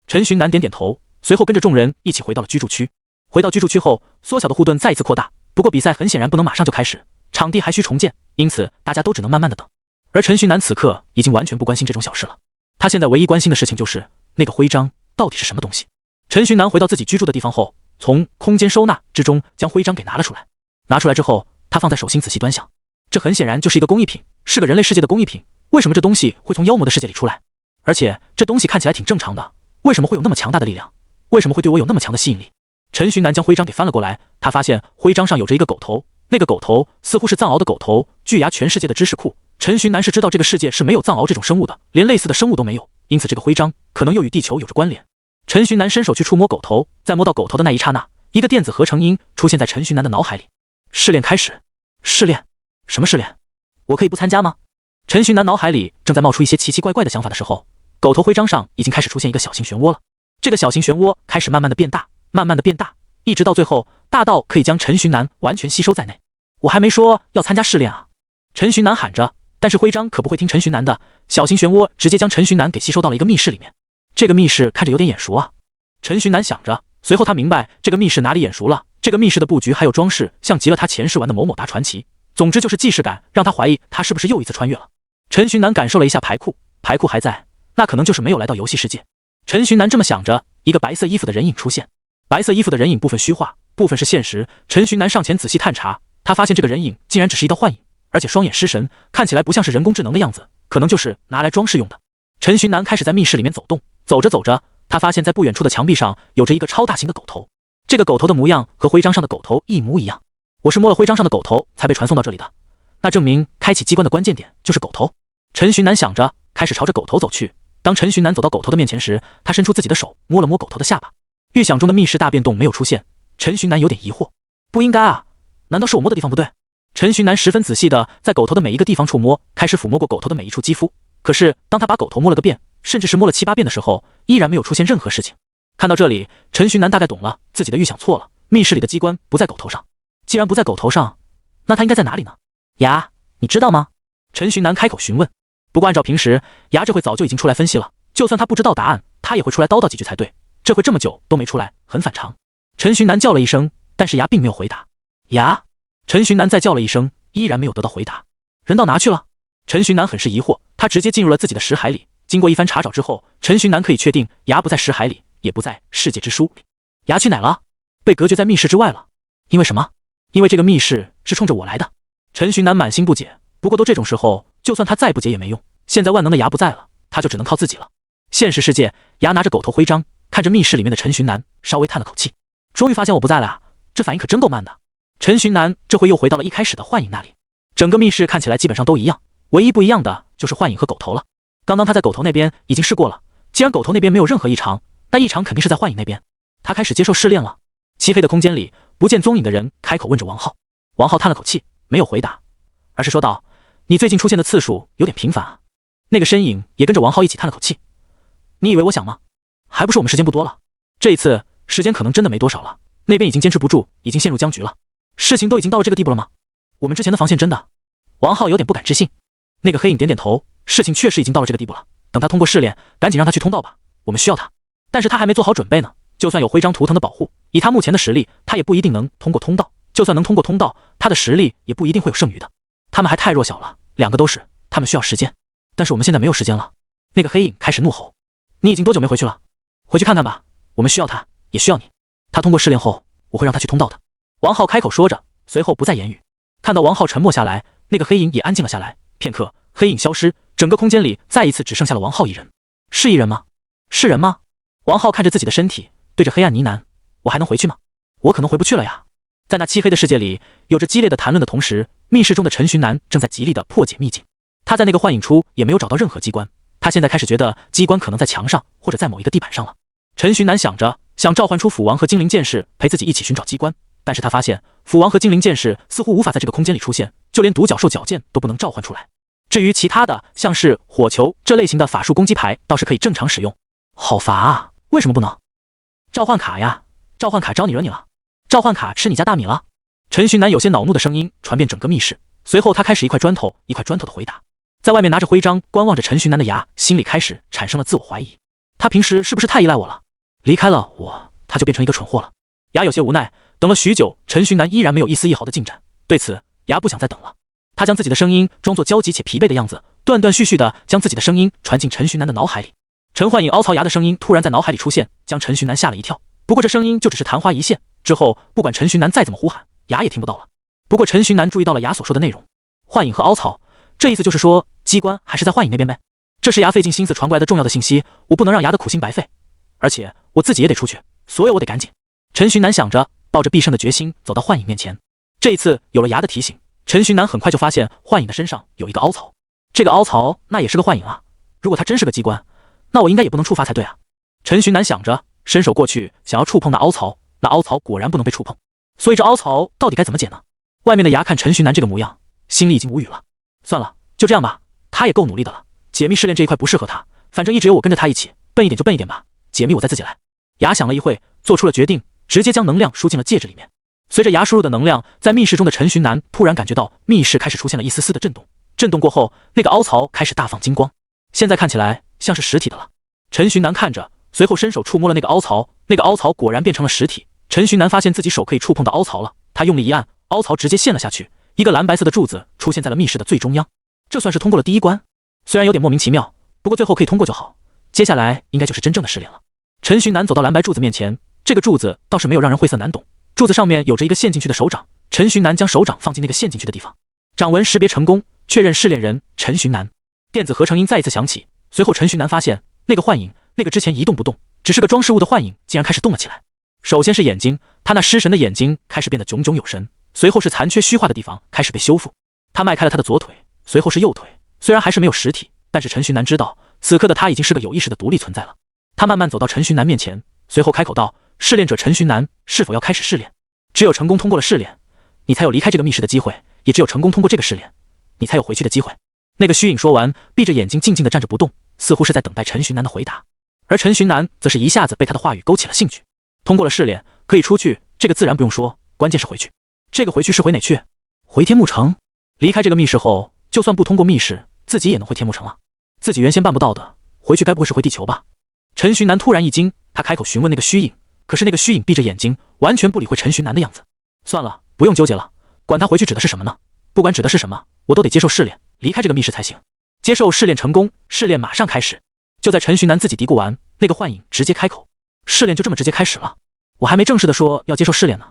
陈寻南点点头，随后跟着众人一起回到了居住区。回到居住区后，缩小的护盾再一次扩大，不过比赛很显然不能马上就开始，场地还需重建，因此大家都只能慢慢的等。而陈寻南此刻已经完全不关心这种小事了，他现在唯一关心的事情就是那个徽章到底是什么东西。陈寻南回到自己居住的地方后，从空间收纳之中将徽章给拿了出来。拿出来之后，他放在手心仔细端详，这很显然就是一个工艺品，是个人类世界的工艺品。为什么这东西会从妖魔的世界里出来？而且这东西看起来挺正常的，为什么会有那么强大的力量？为什么会对我有那么强的吸引力？陈寻南将徽章给翻了过来，他发现徽章上有着一个狗头，那个狗头似乎是藏獒的狗头。巨牙全世界的知识库，陈寻南是知道这个世界是没有藏獒这种生物的，连类似的生物都没有，因此这个徽章可能又与地球有着关联。陈寻南伸手去触摸狗头，在摸到狗头的那一刹那，一个电子合成音出现在陈寻南的脑海里。试炼开始。试炼？什么试炼？我可以不参加吗？陈寻南脑海里正在冒出一些奇奇怪怪的想法的时候，狗头徽章上已经开始出现一个小型漩涡了。这个小型漩涡开始慢慢的变大，慢慢的变大，一直到最后大到可以将陈寻南完全吸收在内。我还没说要参加试炼啊！陈寻南喊着，但是徽章可不会听陈寻南的，小型漩涡直接将陈寻南给吸收到了一个密室里面。这个密室看着有点眼熟啊，陈寻南想着，随后他明白这个密室哪里眼熟了，这个密室的布局还有装饰像极了他前世玩的某某达传奇，总之就是既视感让他怀疑他是不是又一次穿越了。陈寻南感受了一下牌库，牌库还在，那可能就是没有来到游戏世界。陈寻南这么想着，一个白色衣服的人影出现，白色衣服的人影部分虚化，部分是现实。陈寻南上前仔细探查，他发现这个人影竟然只是一道幻影，而且双眼失神，看起来不像是人工智能的样子，可能就是拿来装饰用的。陈寻南开始在密室里面走动，走着走着，他发现在不远处的墙壁上有着一个超大型的狗头，这个狗头的模样和徽章上的狗头一模一样。我是摸了徽章上的狗头才被传送到这里的，那证明开启机关的关键点就是狗头。陈寻南想着，开始朝着狗头走去。当陈寻南走到狗头的面前时，他伸出自己的手摸了摸狗头的下巴。预想中的密室大变动没有出现，陈寻南有点疑惑，不应该啊，难道是我摸的地方不对？陈寻南十分仔细地在狗头的每一个地方触摸，开始抚摸过狗头的每一处肌肤。可是当他把狗头摸了个遍，甚至是摸了7、8遍的时候，依然没有出现任何事情。看到这里，陈寻南大概懂了，自己的预想错了，密室里的机关不在狗头上。既然不在狗头上，那它应该在哪里呢？牙，你知道吗？陈寻南开口询问。不过按照平时，牙这会早就已经出来分析了，就算他不知道答案，他也会出来叨叨几句才对。这会这么久都没出来，很反常。陈寻南叫了一声，但是牙并没有回答。牙，陈寻南再叫了一声，依然没有得到回答。人到哪去了？陈寻南很是疑惑，他直接进入了自己的识海里。经过一番查找之后，陈寻南可以确定牙不在识海里，也不在世界之书里。牙去哪了？被隔绝在密室之外了。因为什么？因为这个密室是冲着我来的。陈寻南满心不解，不过都这种时候，就算他再不解也没用。现在万能的牙不在了，他就只能靠自己了。现实世界，牙拿着狗头徽章，看着密室里面的陈寻南，稍微叹了口气。终于发现我不在了啊，这反应可真够慢的。陈寻南这回又回到了一开始的幻影那里。整个密室看起来基本上都一样，唯一不一样的就是幻影和狗头了。刚刚他在狗头那边已经试过了，既然狗头那边没有任何异常，那异常肯定是在幻影那边。他开始接受试炼了。漆黑的空间里，不见踪影的人开口问着王浩。王浩叹了口气，没有回答，而是说道：“你最近出现的次数有点频繁啊。”那个身影也跟着王浩一起叹了口气。你以为我想吗？还不是我们时间不多了。这一次时间可能真的没多少了，那边已经坚持不住，已经陷入僵局了。事情都已经到了这个地步了吗？我们之前的防线真的……王浩有点不敢置信。那个黑影点点头，事情确实已经到了这个地步了。等他通过试炼，赶紧让他去通道吧，我们需要他。但是他还没做好准备呢，就算有徽章图腾的保护，以他目前的实力，他也不一定能通过通道。就算能通过通道，他的实力也不一定会有剩余的。他们还太弱小了，两个都是，他们需要时间。但是我们现在没有时间了。那个黑影开始怒吼：“你已经多久没回去了？回去看看吧，我们需要他，也需要你。他通过试炼后，我会让他去通道的。”王浩开口说着，随后不再言语。看到王浩沉默下来，那个黑影也安静了下来。片刻，黑影消失，整个空间里再一次只剩下了王浩一人。是一人吗？是人吗？王浩看着自己的身体，对着黑暗呢喃：“我还能回去吗？我可能回不去了呀。”在那漆黑的世界里，有着激烈的谈论的同时，密室中的陈寻南正在极力的破解秘境。他在那个幻影处也没有找到任何机关，他现在开始觉得机关可能在墙上或者在某一个地板上了。陈寻南想着，想召唤出斧王和精灵剑士陪自己一起寻找机关，但是他发现斧王和精灵剑士似乎无法在这个空间里出现，就连独角兽矫剑都不能召唤出来。至于其他的，像是火球这类型的法术攻击牌，倒是可以正常使用。好乏啊，为什么不能？召唤卡呀，召唤卡招你惹你了？召唤卡吃你家大米了？陈寻南有些恼怒的声音传遍整个密室，随后他开始一块砖头一块砖头的回答。在外面拿着徽章观望着陈寻南的牙，心里开始产生了自我怀疑。他平时是不是太依赖我了？离开了我，他就变成一个蠢货了。牙有些无奈，等了许久，陈寻南依然没有一丝一毫的进展。对此，牙不想再等了。他将自己的声音装作焦急且疲惫的样子，断断续续的将自己的声音传进陈寻南的脑海里。陈幻影凹槽牙的声音突然在脑海里出现，将陈寻南吓了一跳。不过这声音就只是昙花一现，之后不管陈寻南再怎么呼喊，牙也听不到了。不过陈寻南注意到了牙所说的内容，幻影和凹槽，这意思就是说机关还是在幻影那边呗。这是牙费尽心思传过来的重要的信息，我不能让牙的苦心白费，而且我自己也得出去，所以我得赶紧。陈寻南想着，抱着必胜的决心走到幻影面前。这一次有了牙的提醒，陈寻南很快就发现幻影的身上有一个凹槽。这个凹槽那也是个幻影啊，如果它真是个机关，那我应该也不能触发才对啊。陈寻南想着，伸手过去想要触碰那凹槽，那凹槽果然不能被触碰。所以这凹槽到底该怎么解呢？外面的牙看陈寻南这个模样，心里已经无语了。算了，就这样吧，他也够努力的了。解密试炼这一块不适合他，反正一直有我跟着他一起，笨一点就笨一点吧，解密我再自己来。牙想了一会，做出了决定，直接将能量输进了戒指里面。随着牙输入的能量，在密室中的陈寻南突然感觉到密室开始出现了一丝丝的震动，震动过后，那个凹槽开始大放金光，现在看起来像是实体的了。陈寻南看着，随后伸手触摸了那个凹槽，那个凹槽果然变成了实体。陈寻南发现自己手可以触碰到凹槽了，他用力一按，凹槽直接陷了下去，一个蓝白色的柱子出现在了密室的最中央。这算是通过了第一关，虽然有点莫名其妙，不过最后可以通过就好。接下来应该就是真正的试炼了。陈寻南走到蓝白柱子面前，这个柱子倒是没有让人晦涩难懂，柱子上面有着一个陷进去的手掌。陈寻南将手掌放进那个陷进去的地方，掌纹识别成功，确认试炼人陈寻南。电子合成音再一次响起，随后陈寻南发现那个幻影，那个之前一动不动，只是个装饰物的幻影竟然开始动了起来。首先是眼睛，他那失神的眼睛开始变得炯炯有神，随后是残缺虚化的地方开始被修复。他迈开了他的左腿，随后是右腿，虽然还是没有实体，但是陈寻南知道，此刻的他已经是个有意识的独立存在了。他慢慢走到陈寻南面前，随后开口道：“试炼者陈寻南，是否要开始试炼？只有成功通过了试炼，你才有离开这个密室的机会，也只有成功通过这个试炼，你才有回去的机会。”那个虚影说完，闭着眼睛静静地站着不动，似乎是在等待陈寻南的回答。而陈寻南则是一下子被他的话语勾起了兴趣。通过了试炼，可以出去，这个自然不用说，关键是回去。这个回去是回哪去？回天幕城。离开这个密室后，就算不通过密室，自己也能回天幕城了。自己原先办不到的，回去该不会是回地球吧？陈寻南突然一惊，他开口询问那个虚影，可是那个虚影闭着眼睛，完全不理会陈寻南的样子。算了，不用纠结了，管他回去指的是什么呢？不管指的是什么，我都得接受试炼，离开这个密室才行。接受试炼成功，试炼马上开始。就在陈寻南自己嘀咕完，那个幻影直接开口：“试炼就这么直接开始了？我还没正式的说要接受试炼呢，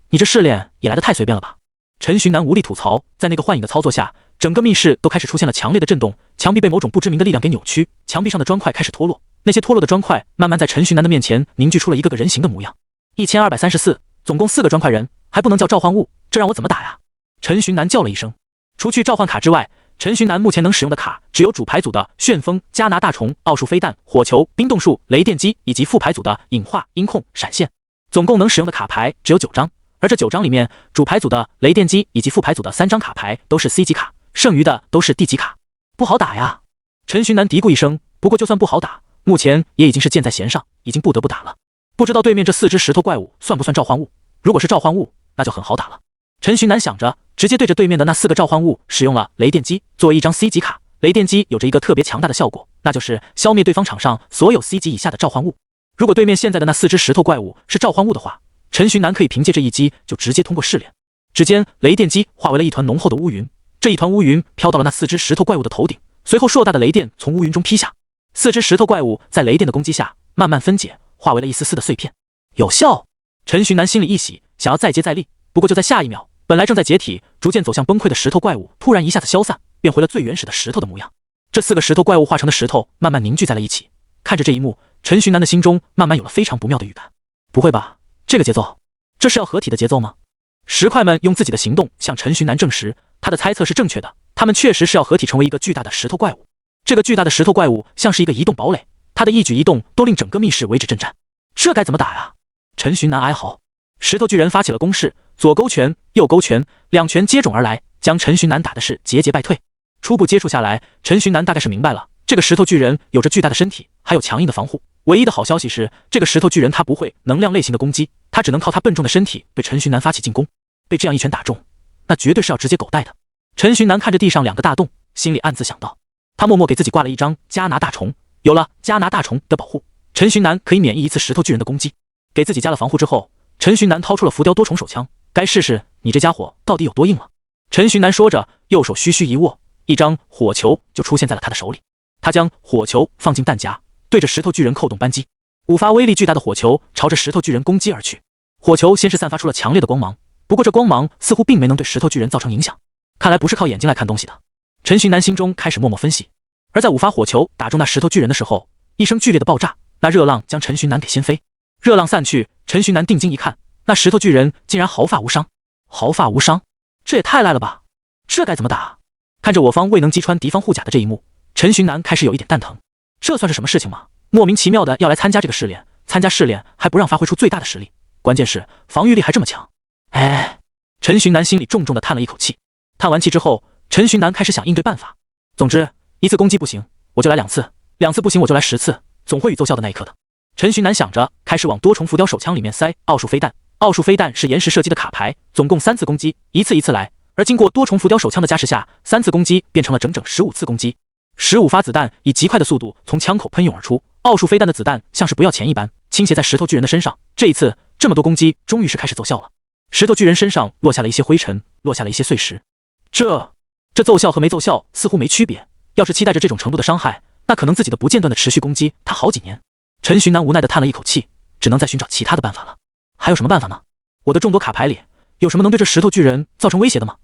你这试炼也来得太随便了吧？”陈寻南无力吐槽，在那个幻影的操作下，整个密室都开始出现了强烈的震动，墙壁被某种不知名的力量给扭曲，墙壁上的砖块开始脱落，那些脱落的砖块慢慢在陈寻南的面前凝聚出了一个个人形的模样。1234，总共4个砖块人，还不能叫召唤物，这让我怎么打呀？陈寻南叫了一声。除去召唤卡之外，陈寻南目前能使用的卡只有主牌组的旋风、加拿大虫、奥数飞弹、火球、冰冻术、雷电击，以及副牌组的隐化、音控、闪现。总共能使用的卡牌只有9张，而这9张里面，主牌组的雷电击以及副牌组的3张卡牌都是 C 级卡，剩余的都是 D 级卡，不好打呀。陈寻南嘀咕一声，不过就算不好打，目前也已经是箭在弦上，已经不得不打了。不知道对面这4只石头怪物算不算召唤物？如果是召唤物，那就很好打了。陈寻南想着，直接对着对面的那4个召唤物使用了雷电击作为一张 C 级卡。雷电击有着一个特别强大的效果，那就是消灭对方场上所有 C 级以下的召唤物。如果对面现在的那4只石头怪物是召唤物的话，陈寻南可以凭借这一击就直接通过试炼。只见雷电击化为了一团浓厚的乌云，这一团乌云飘到了那4只石头怪物的头顶，随后硕大的雷电从乌云中劈下，4只石头怪物在雷电的攻击下慢慢分解，化为了一丝丝的碎片。有效！陈寻南心里一喜，想要再接再厉，不过就在下一秒，本来正在解体逐渐走向崩溃的石头怪物突然一下子消散，变回了最原始的石头的模样。这4个石头怪物化成的石头慢慢凝聚在了一起，看着这一幕，陈寻南的心中慢慢有了非常不妙的预感。不会吧，这个节奏，这是要合体的节奏吗？石块们用自己的行动向陈寻南证实，他的猜测是正确的，他们确实是要合体成为一个巨大的石头怪物。这个巨大的石头怪物像是一个移动堡垒，他的一举一动都令整个密室为之震颤。这该怎么打呀？陈寻南哀嚎。石头巨人发起了攻势，左勾拳，右勾拳，2拳接踵而来，将陈寻南打的是节节败退。初步接触下来，陈寻南大概是明白了，这个石头巨人有着巨大的身体，还有强硬的防护。唯一的好消息是，这个石头巨人他不会能量类型的攻击，他只能靠他笨重的身体对陈寻南发起进攻。被这样一拳打中，那绝对是要直接狗带的。陈寻南看着地上2个大洞，心里暗自想到。他默默给自己挂了一张加拿大虫，有了加拿大虫的保护，陈寻南可以免疫一次石头巨人的攻击。给自己加了防护之后，陈寻南掏出了浮雕多重手枪，该试试你这家伙到底有多硬了。陈寻南说着，右手虚一握，一张火球就出现在了他的手里。他将火球放进弹夹，对着石头巨人扣动扳机，5发威力巨大的火球朝着石头巨人攻击而去。火球先是散发出了强烈的光芒，不过这光芒似乎并没能对石头巨人造成影响，看来不是靠眼睛来看东西的。陈寻南心中开始默默分析。而在5发火球打中那石头巨人的时候，一声剧烈的爆炸，那热浪将陈寻南给掀飞。热浪散去，陈寻南定睛一看，那石头巨人竟然毫发无伤。毫发无伤，这也太赖了吧！这该怎么打？看着我方未能击穿敌方护甲的这一幕，陈寻南开始有一点蛋疼。这算是什么事情吗？莫名其妙的要来参加这个试炼，参加试炼还不让发挥出最大的实力，关键是防御力还这么强。陈寻南心里重重的叹了一口气。叹完气之后，陈寻南开始想应对办法。总之，一次攻击不行，我就来2次；2次不行，我就来10次，总会有奏效的那一刻的。陈寻南想着，开始往多重浮雕手枪里面塞奥数飞弹。奥数飞弹是岩石射击的卡牌，总共3次攻击，一次一次来。而经过多重浮雕手枪的加持下，3次攻击变成了整整15次攻击。15发子弹以极快的速度从枪口喷涌而出，奥数飞弹的子弹像是不要钱一般倾斜在石头巨人的身上。这一次，这么多攻击终于是开始奏效了。石头巨人身上落下了一些灰尘，落下了一些碎石。这奏效和没奏效似乎没区别。要是期待着这种程度的伤害，那可能自己的不间断的持续攻击他好几年。陈寻南无奈地叹了一口气，只能再寻找其他的办法了。还有什么办法呢？我的众多卡牌里，有什么能对这石头巨人造成威胁的吗？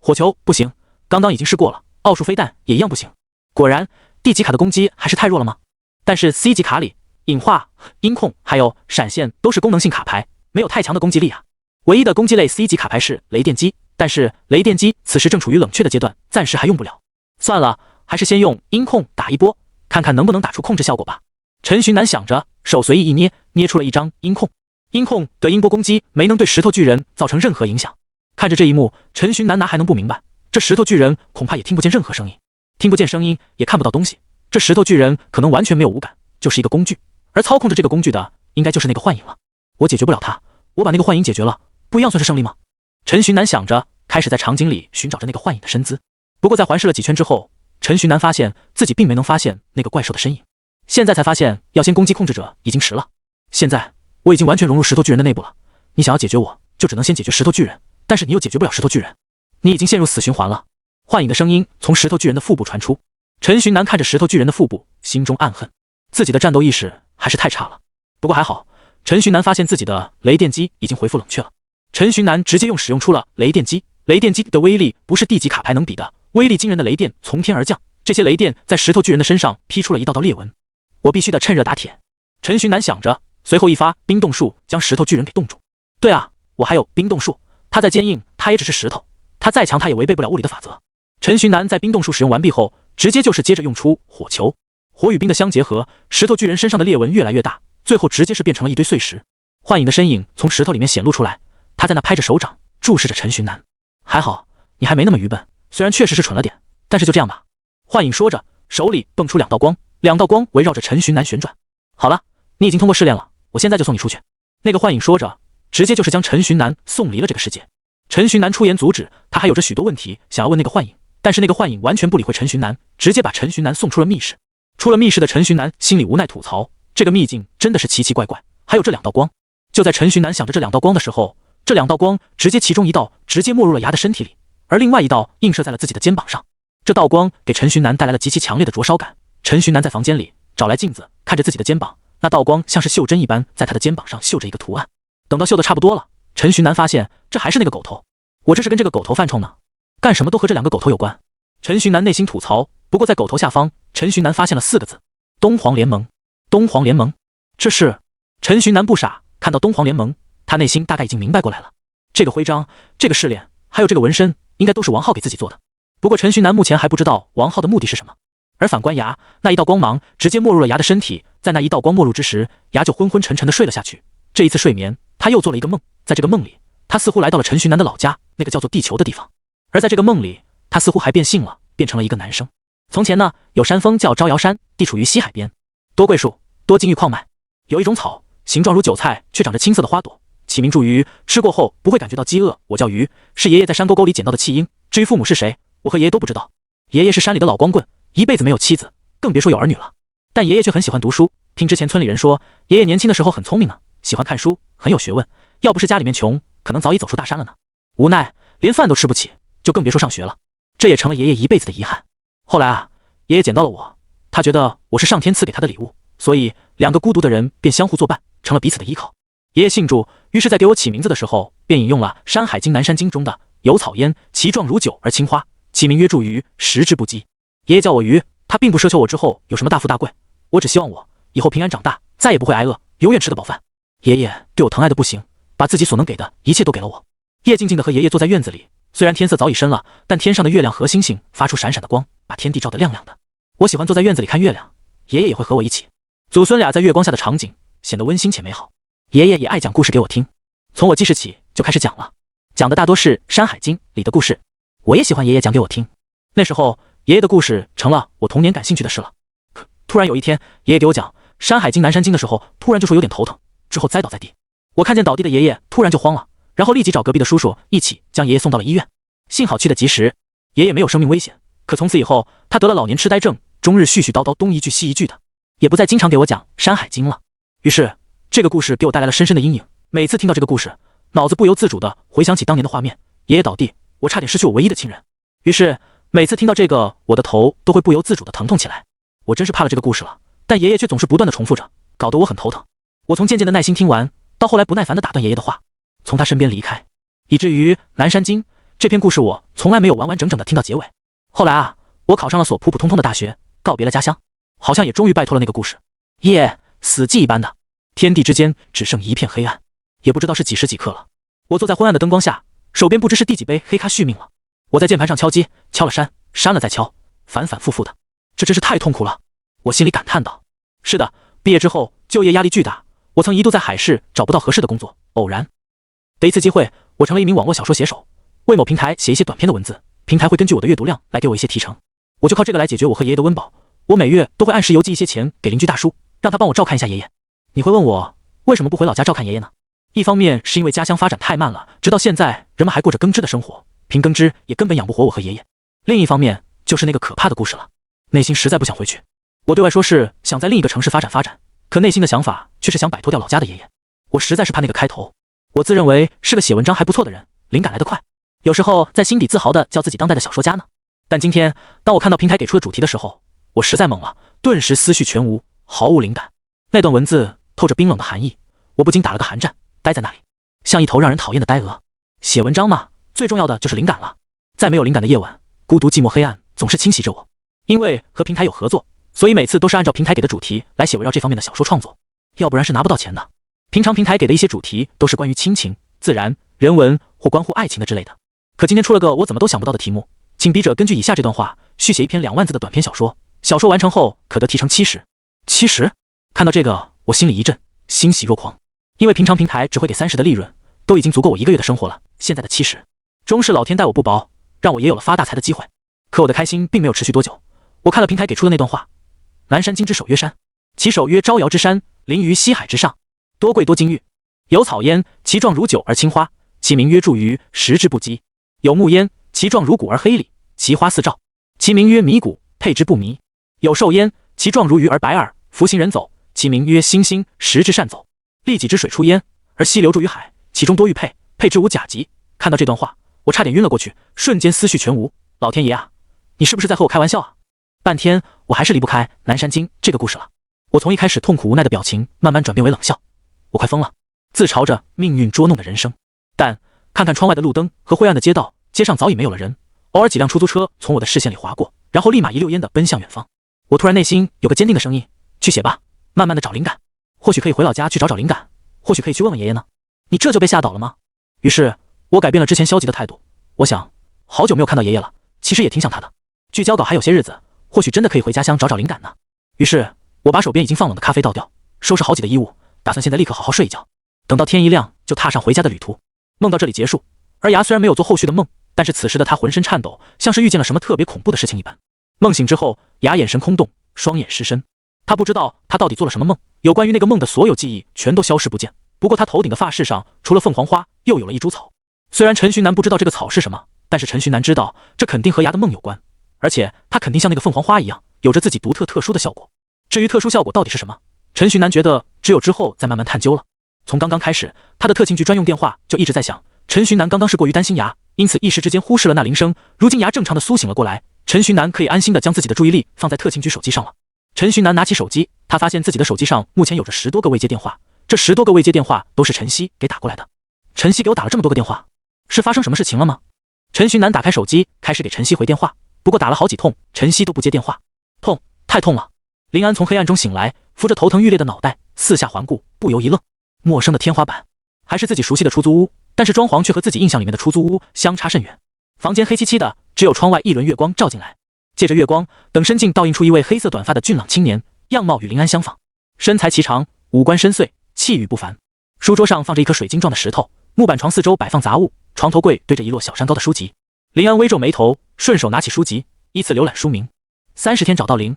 火球不行，刚刚已经试过了。奥数飞弹也一样不行。果然 D 级卡的攻击还是太弱了吗？但是 C 级卡里隐化、音控还有闪现都是功能性卡牌，没有太强的攻击力啊。唯一的攻击类 C 级卡牌是雷电击，但是雷电击此时正处于冷却的阶段，暂时还用不了。算了，还是先用音控打一波，看看能不能打出控制效果吧。陈寻南想着，手随意一捏，捏出了一张音控。音控的音波攻击没能对石头巨人造成任何影响。看着这一幕，陈寻南哪还能不明白，这石头巨人恐怕也听不见任何声音，听不见声音，也看不到东西。这石头巨人可能完全没有五感，就是一个工具，而操控着这个工具的，应该就是那个幻影了。我解决不了他，我把那个幻影解决了，不一样算是胜利吗？陈寻南想着，开始在场景里寻找着那个幻影的身姿。不过在环视了几圈之后，陈寻南发现自己并没能发现那个怪兽的身影。现在才发现，要先攻击控制者已经迟了。现在我已经完全融入石头巨人的内部了，你想要解决我，就只能先解决石头巨人，但是你又解决不了石头巨人，你已经陷入死循环了。幻影的声音从石头巨人的腹部传出。陈寻南看着石头巨人的腹部，心中暗恨，自己的战斗意识还是太差了。不过还好，陈寻南发现自己的雷电击已经恢复冷却了。陈寻南直接使用出了雷电击。雷电击的威力不是地级卡牌能比的，威力惊人的雷电从天而降，这些雷电在石头巨人的身上劈出了一道道裂纹。我必须得趁热打铁，陈寻南想着，随后一发冰冻术将石头巨人给冻住。对啊，我还有冰冻术，它再坚硬，它也只是石头，它再强，它也违背不了物理的法则。陈寻南在冰冻术使用完毕后，直接接着用出火球，火与冰的相结合，石头巨人身上的裂纹越来越大，最后直接变成了一堆碎石。幻影的身影从石头里面显露出来，他在那拍着手掌，注视着陈寻南。还好，你还没那么愚笨，虽然确实是蠢了点，但是就这样吧。幻影说着，手里蹦出两道光，两道光围绕着陈寻南旋转。好了，你已经通过试炼了，我现在就送你出去。那个幻影说着，直接将陈寻南送离了这个世界。陈寻南出言阻止，他还有着许多问题想要问那个幻影，但是那个幻影完全不理会陈寻南，直接把陈寻南送出了密室。出了密室的陈寻南心里无奈吐槽，这个秘境真的是奇奇怪怪，还有这两道光。就在陈寻南想着这两道光的时候，这两道光直接其中一道直接没入了牙的身体里，而另外一道映射在了自己的肩膀上。这道光给陈寻南带来了极其强烈的灼烧感。陈寻南在房间里找来镜子，看着自己的肩膀，那道光像是袖珍一般在他的肩膀上绣着一个图案。等到绣的差不多了，陈寻南发现这还是那个狗头，我这是跟这个狗头犯冲呢，干什么都和这两个狗头有关。陈寻南内心吐槽。不过在狗头下方，陈寻南发现了4个字：东皇联盟。东皇联盟，这是……陈寻南不傻，看到东皇联盟，他内心大概已经明白过来了。这个徽章，这个试炼，还有这个纹身，应该都是王浩给自己做的。不过陈寻南目前还不知道王浩的目的是什么。而反观牙，那一道光芒直接没入了牙的身体，在那一道光没入之时，牙就昏昏沉沉的睡了下去。这一次睡眠，他又做了一个梦，在这个梦里，他似乎来到了陈寻南的老家，那个叫做地球的地方。而在这个梦里，他似乎还变性了，变成了一个男生。从前呢，有山峰叫招摇山，地处于西海边，多桂树，多金玉矿脉。有一种草，形状如韭菜，却长着青色的花朵，起名祝鱼，吃过后不会感觉到饥饿。我叫鱼，是爷爷在山沟沟里捡到的弃婴。至于父母是谁，我和爷爷都不知道。爷爷是山里的老光棍，一辈子没有妻子，更别说有儿女了。但爷爷却很喜欢读书，听之前村里人说，爷爷年轻的时候很聪明呢，喜欢看书，很有学问。要不是家里面穷，可能早已走出大山了呢。无奈连饭都吃不起，就更别说上学了。这也成了爷爷一辈子的遗憾。后来啊，爷爷捡到了我，他觉得我是上天赐给他的礼物，所以两个孤独的人便相互作伴，成了彼此的依靠。爷爷信主，于是在给我起名字的时候，便引用了《山海经·南山经》中的“有草焉，其状如酒而青花”，起名曰祝鱼，食之不饥。爷爷叫我鱼，他并不奢求我之后有什么大富大贵，我只希望我以后平安长大，再也不会挨饿，永远吃得饱饭。爷爷对我疼爱的不行，把自己所能给的一切都给了我。夜静静的和爷爷坐在院子里，虽然天色早已深了，但天上的月亮和星星发出闪闪的光，把天地照得亮亮的。我喜欢坐在院子里看月亮，爷爷也会和我一起。祖孙俩在月光下的场景显得温馨且美好。爷爷也爱讲故事给我听，从我记事起就开始讲了，讲的大多是《山海经》里的故事。我也喜欢爷爷讲给我听。那时候爷爷的故事成了我童年感兴趣的事了。突然有一天，爷爷给我讲《山海经·南山经》的时候，突然就说有点头疼，之后栽倒在地。我看见倒地的爷爷，突然就慌了，然后立即找隔壁的叔叔一起将爷爷送到了医院。幸好去得及时，爷爷没有生命危险。可从此以后，他得了老年痴呆症，终日絮絮叨叨东一句西一句的，也不再经常给我讲《山海经》了。于是这个故事给我带来了深深的阴影。每次听到这个故事，脑子不由自主地回想起当年的画面，爷爷倒地，我差点失去我唯一的亲人。于是每次听到这个，我的头都会不由自主地疼痛起来。我真是怕了这个故事了，但爷爷却总是不断地重复着，搞得我很头疼。我从渐渐的耐心听完，到后来不耐烦地打断爷爷的话，从他身边离开，以至于《南山经》这篇故事我从来没有完完整整地听到结尾。后来啊，我考上了所普普通通的大学，告别了家乡，好像也终于拜托了那个故事。爷，死寂一般的，天地之间只剩一片黑暗，也不知道是几时几刻了。我坐在昏暗的灯光下，手边不知是第几杯黑咖续命了。我在键盘上敲击，敲了删，删了再敲，反反复复的，这真是太痛苦了。我心里感叹道。是的，毕业之后就业压力巨大，我曾一度在海市找不到合适的工作，偶然的一次机会，我成了一名网络小说写手，为某平台写一些短篇的文字，平台会根据我的阅读量来给我一些提成，我就靠这个来解决我和爷爷的温饱。我每月都会按时邮寄一些钱给邻居大叔，让他帮我照看一下爷爷。你会问我为什么不回老家照看爷爷呢？一方面是因为家乡发展太慢了，直到现在人们还过着耕织的生活，凭耕织也根本养不活我和爷爷。另一方面就是那个可怕的故事了，内心实在不想回去。我对外说是想在另一个城市发展，可内心的想法却是想摆脱掉老家的爷爷。我实在是怕那个开头。我自认为是个写文章还不错的人，灵感来得快，有时候在心底自豪地叫自己当代的小说家呢。但今天当我看到平台给出的主题的时候，我实在懵了，顿时思绪全无，毫无灵感。那段文字透着冰冷的寒意，我不禁打了个寒战，呆在那里，像一头让人讨厌的呆鹅。写文章嘛，最重要的就是灵感了。在没有灵感的夜晚，孤独寂寞黑暗总是侵袭着我。因为和平台有合作，所以每次都是按照平台给的主题来写围绕这方面的小说创作，要不然是拿不到钱的。平常平台给的一些主题都是关于亲情、自然、人文或关乎爱情的之类的，可今天出了个我怎么都想不到的题目，请笔者根据以下这段话续写一篇2万字的短篇小说，小说完成后可得提成70。看到这个我心里一震，欣喜若狂，因为平常平台只会给30的利润，都已经足够我1个月的生活了，现在的70，终是老天待我不薄，让我也有了发大财的机会。可我的开心并没有持续多久，我看了平台给出的那段话：南山今之首曰山，其首曰招摇之山，临于西海之上，多贵多金玉，有草焉，其状如酒而青花，其名曰祝鱼，食之不饥；有木焉，其状如谷而黑里，其花似照，其名曰迷谷，配之不迷；有兽焉，其状如鱼而白耳，服行人走，其名曰星星，食之善走。利己之水出焉，而溪流注于海，其中多玉佩，配之无甲级。看到这段话，我差点晕了过去，瞬间思绪全无。老天爷啊，你是不是在和我开玩笑啊？半天我还是离不开南山经这个故事了。我从一开始痛苦无奈的表情慢慢转变为冷笑，我快疯了，自嘲着命运捉弄的人生。但看看窗外的路灯和灰暗的街道，街上早已没有了人，偶尔几辆出租车从我的视线里划过，然后立马一溜烟的奔向远方。我突然内心有个坚定的声音，去写吧，慢慢的找灵感，或许可以回老家去找灵感，或许可以去问问爷爷呢。你这就被吓倒了吗？于是我改变了之前消极的态度，我想好久没有看到爷爷了，其实也挺想他的，距交稿还有些日子，或许真的可以回家乡找灵感呢。于是我把手边已经放冷的咖啡倒掉，收拾好几的衣物，打算现在立刻好好睡一觉，等到天一亮就踏上回家的旅途。梦到这里结束，而牙虽然没有做后续的梦，但是此时的他浑身颤抖，像是遇见了什么特别恐怖的事情一般。梦醒之后，牙眼神空洞，双眼失神，他不知道他到底做了什么梦，有关于那个梦的所有记忆全都消失不见。不过他头顶的发饰上除了凤凰花，又有了一株草。虽然陈徐南不知道这个草是什么，但是陈徐南知道这肯定和牙的梦有关，而且它肯定像那个凤凰花一样，有着自己独特特殊的效果。至于特殊效果到底是什么，陈徐南觉得只有之后再慢慢探究了。从刚刚开始，他的特勤局专用电话就一直在响。陈徐南刚刚是过于担心牙，因此一时之间忽视了那铃声。如今牙正常的苏醒了过来，陈徐南可以安心的将自己的注意力放在特勤局手机上了。陈徐南拿起手机，他发现自己的手机上目前有着10多个未接电话，这10多个未接电话都是陈曦给打过来的。陈曦给我打了这么多个电话，是发生什么事情了吗？陈徐南打开手机，开始给陈曦回电话，不过打了好几通，陈曦都不接电话。痛，太痛了！林安从黑暗中醒来，扶着头疼欲裂的脑袋，四下环顾，不由一愣。陌生的天花板，还是自己熟悉的出租屋，但是装潢却和自己印象里面的出租屋相差甚远。房间黑漆漆的，只有窗外一轮月光照进来。借着月光，等身镜倒映出一位黑色短发的俊朗青年，样貌与林安相仿，身材颀长，五官深邃，气宇不凡。书桌上放着一颗水晶状的石头，木板床四周摆放杂物，床头柜对着一摞小山高的书籍。林安微皱眉头，顺手拿起书籍，依次浏览书名。30天找到零。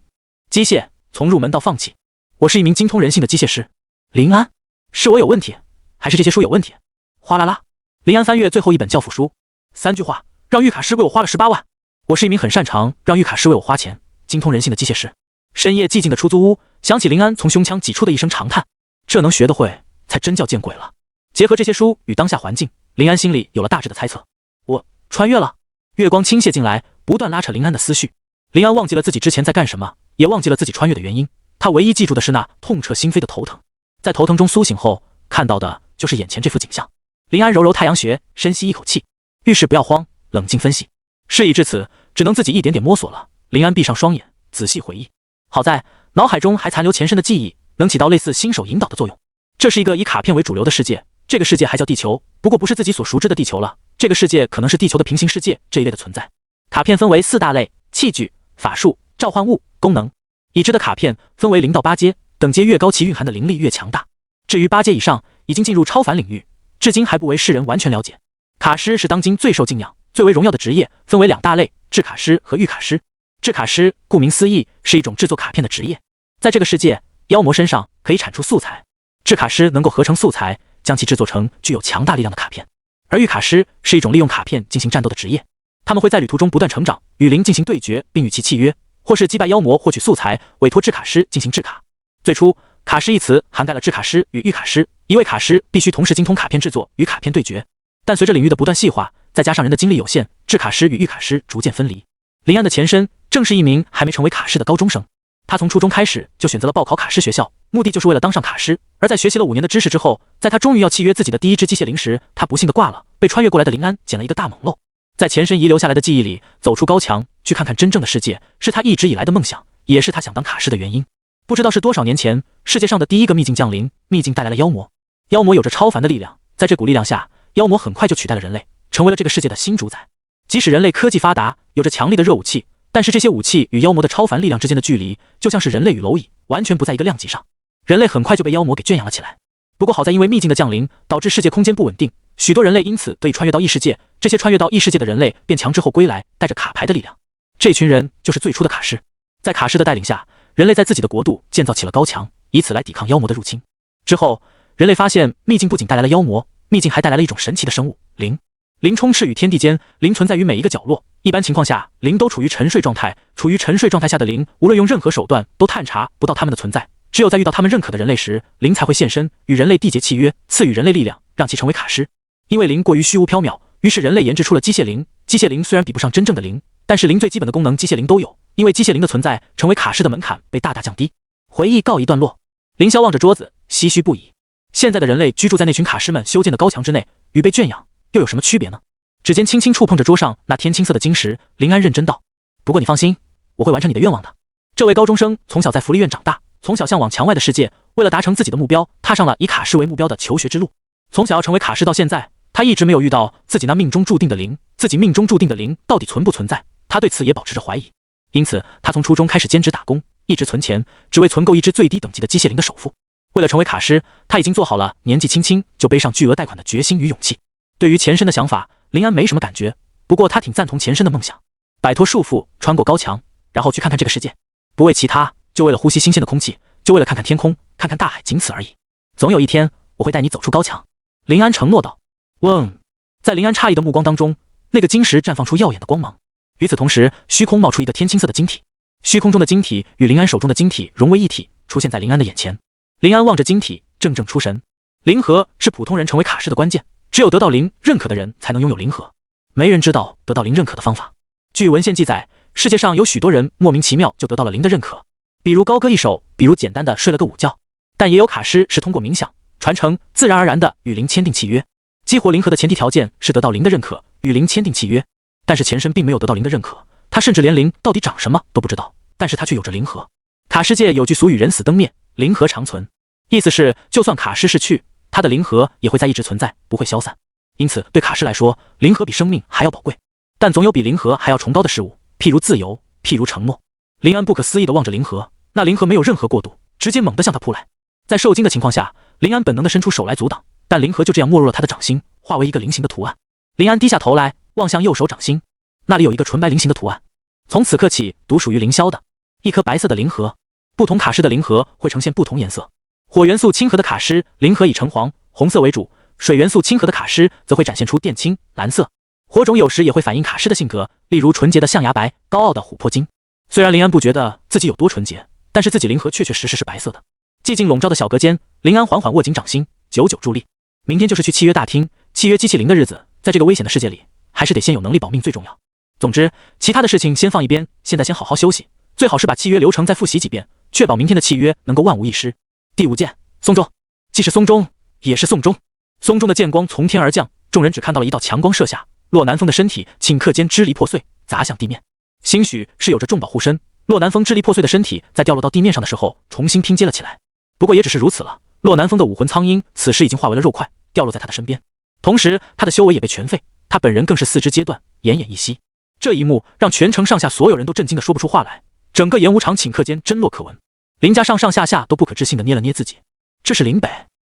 机械，从入门到放弃。我是一名精通人性的机械师。林安，是我有问题，还是这些书有问题？哗啦啦，林安翻阅最后一本教辅书，3句话让玉卡师为我花了18万。我是一名很擅长让玉卡师为我花钱、精通人性的机械师。深夜寂静的出租屋，响起林安从胸腔挤出的一声长叹。这能学得会，才真叫见鬼了。结合这些书与当下环境，林安心里有了大致的猜测。我穿越了。月光倾泻进来，不断拉扯林安的思绪。林安忘记了自己之前在干什么，也忘记了自己穿越的原因。他唯一记住的是那痛彻心扉的头疼。在头疼中苏醒后，看到的就是眼前这幅景象。林安揉揉太阳穴，深吸一口气，遇事不要慌，冷静分析。事已至此，只能自己一点点摸索了。林安闭上双眼，仔细回忆。好在脑海中还残留前身的记忆，能起到类似新手引导的作用。这是一个以卡片为主流的世界，这个世界还叫地球，不过不是自己所熟知的地球了，这个世界可能是地球的平行世界这一类的存在。卡片分为4大类：器具、法术、召唤物、功能。已知的卡片分为0到8阶，等阶越高其蕴含的灵力越强大。至于8阶以上，已经进入超凡领域，至今还不为世人完全了解。卡师是当今最受敬仰、最为荣耀的职业，分为2大类：制卡师和御卡师。制卡师顾名思义是一种制作卡片的职业，在这个世界，妖魔身上可以产出素材，制卡师能够合成素材，将其制作成具有强大力量的卡片。而御卡师是一种利用卡片进行战斗的职业，他们会在旅途中不断成长，与灵进行对决并与其契约，或是击败妖魔获取素材，委托制卡师进行制卡。最初，卡师一词涵盖了制卡师与御卡师，一位卡师必须同时精通卡片制作与卡片对决。但随着领域的不断细化，再加上人的精力有限，制卡师与御卡师逐渐分离。林安的前身正是一名还没成为卡师的高中生，他从初中开始就选择了报考卡师学校，目的就是为了当上卡师。而在学习了5年的知识之后，在他终于要契约自己的第一只机械灵时，他不幸的挂了，被穿越过来的林安捡了一个大猛漏。在前身遗留下来的记忆里，走出高墙，去看看真正的世界，是他一直以来的梦想，也是他想当卡师的原因。不知道是多少年前，世界上的第一个秘境降临，秘境带来了妖魔。妖魔有着超凡的力量，在这股力量下，妖魔很快就取代了人类，成为了这个世界的新主宰。即使人类科技发达，有着强力的热武器，但是这些武器与妖魔的超凡力量之间的距离，就像是人类与蝼蚁，完全不在一个量级上。人类很快就被妖魔给圈养了起来。不过好在因为秘境的降临，导致世界空间不稳定，许多人类因此得以穿越到异世界，这些穿越到异世界的人类便强制后归来，带着卡牌的力量。这群人就是最初的卡师。在卡师的带领下，人类在自己的国度建造起了高墙，以此来抵抗妖魔的入侵。之后，人类发现秘境不仅带来了妖魔，秘境还带来了一种神奇的生物——灵。灵充斥于天地间，灵存在于每一个角落。一般情况下，灵都处于沉睡状态。处于沉睡状态下的灵，无论用任何手段都探查不到他们的存在。只有在遇到他们认可的人类时，灵才会现身，与人类缔结契约，赐予人类力量，让其成为卡师。因为灵过于虚无缥缈，于是人类研制出了机械灵。机械灵虽然比不上真正的灵，但是灵最基本的功能机械灵都有。因为机械灵的存在，成为卡师的门槛被大大降低。回忆告一段落，凌霄望着桌子，唏嘘不已。现在的人类居住在那群卡师们修建的高墙之内，与被圈养又有什么区别呢？指尖轻轻触碰着桌上那天青色的晶石，林安认真道：“不过你放心，我会完成你的愿望的。”这位高中生从小在福利院长大，从小向往墙外的世界，为了达成自己的目标，踏上了以卡师为目标的求学之路。从小要成为卡师到现在，他一直没有遇到自己那命中注定的灵。自己命中注定的灵到底存不存在？他对此也保持着怀疑。因此，他从初中开始兼职打工，一直存钱，只为存够一只最低等级的机械灵的首付。为了成为卡师，他已经做好了年纪轻轻就背上巨额贷款的决心与勇气。对于前身的想法，林安没什么感觉，不过他挺赞同前身的梦想，摆脱束缚，穿过高墙，然后去看看这个世界。不为其他，就为了呼吸新鲜的空气，就为了看看天空，看看大海，仅此而已。总有一天，我会带你走出高墙。林安承诺道。嗡！在林安诧异的目光当中，那个晶石绽放出耀眼的光芒。与此同时，虚空冒出一个天青色的晶体，虚空中的晶体与林安手中的晶体融为一体，出现在林安的眼前。林安望着晶体，怔怔出神。灵核是普通人成为卡师的关键，只有得到灵认可的人才能拥有灵核，没人知道得到灵认可的方法。据文献记载，世界上有许多人莫名其妙就得到了灵的认可，比如高歌一首，比如简单的睡了个午觉。但也有卡师是通过冥想、传承，自然而然的与灵签订契约。激活灵核的前提条件是得到灵的认可，与灵签订契约。但是前身并没有得到灵的认可，他甚至连灵到底长什么都不知道，但是他却有着灵核。卡世界有句俗语，人死灯灭，灵核长存，意思是就算卡师逝去，他的灵核也会在一直存在，不会消散。因此对卡师来说，灵核比生命还要宝贵。但总有比灵核还要崇高的事物，譬如自由，譬如承诺。林安不可思议地望着灵核，那灵核没有任何过渡，直接猛地向他扑来。在受惊的情况下，林安本能地伸出手来阻挡，但灵核就这样没入了他的掌心，化为一个菱形的图案。林安低下头来望向右手掌心，那里有一个纯白菱形的图案，从此刻起独属于凌霄的一颗白色的灵核。不同卡师的灵核会呈现不同颜色，火元素亲和的卡师灵核以橙黄、红色为主，水元素亲和的卡师则会展现出靛青、蓝色。火种有时也会反映卡师的性格，例如纯洁的象牙白，高傲的琥珀金。虽然林安不觉得自己有多纯洁，但是自己灵核确确实实是白色的。寂静笼罩的小隔间，林安缓缓握紧掌心，久久伫立。明天就是去契约大厅契约机器灵的日子，在这个危险的世界里，还是得先有能力保命最重要。总之，其他的事情先放一边，现在先好好休息，最好是把契约流程再复习几遍，确保明天的契约能够万无一失。第5件，松钟，既是松钟，也是宋钟。松钟的剑光从天而降，众人只看到了一道强光射下，洛南风的身体顷刻间支离破碎，砸向地面。兴许是有着重宝护身，洛南风支离破碎的身体在掉落到地面上的时候重新拼接了起来。不过也只是如此了。洛南风的武魂苍鹰此时已经化为了肉块，掉落在他的身边，同时他的修为也被全废，他本人更是四肢皆断，奄奄一息。这一幕让全城上下所有人都震惊得说不出话来，整个演武场顷刻间针落可闻。林家上上下下都不可置信地捏了捏自己，这是林北，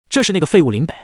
这是那个废物林北。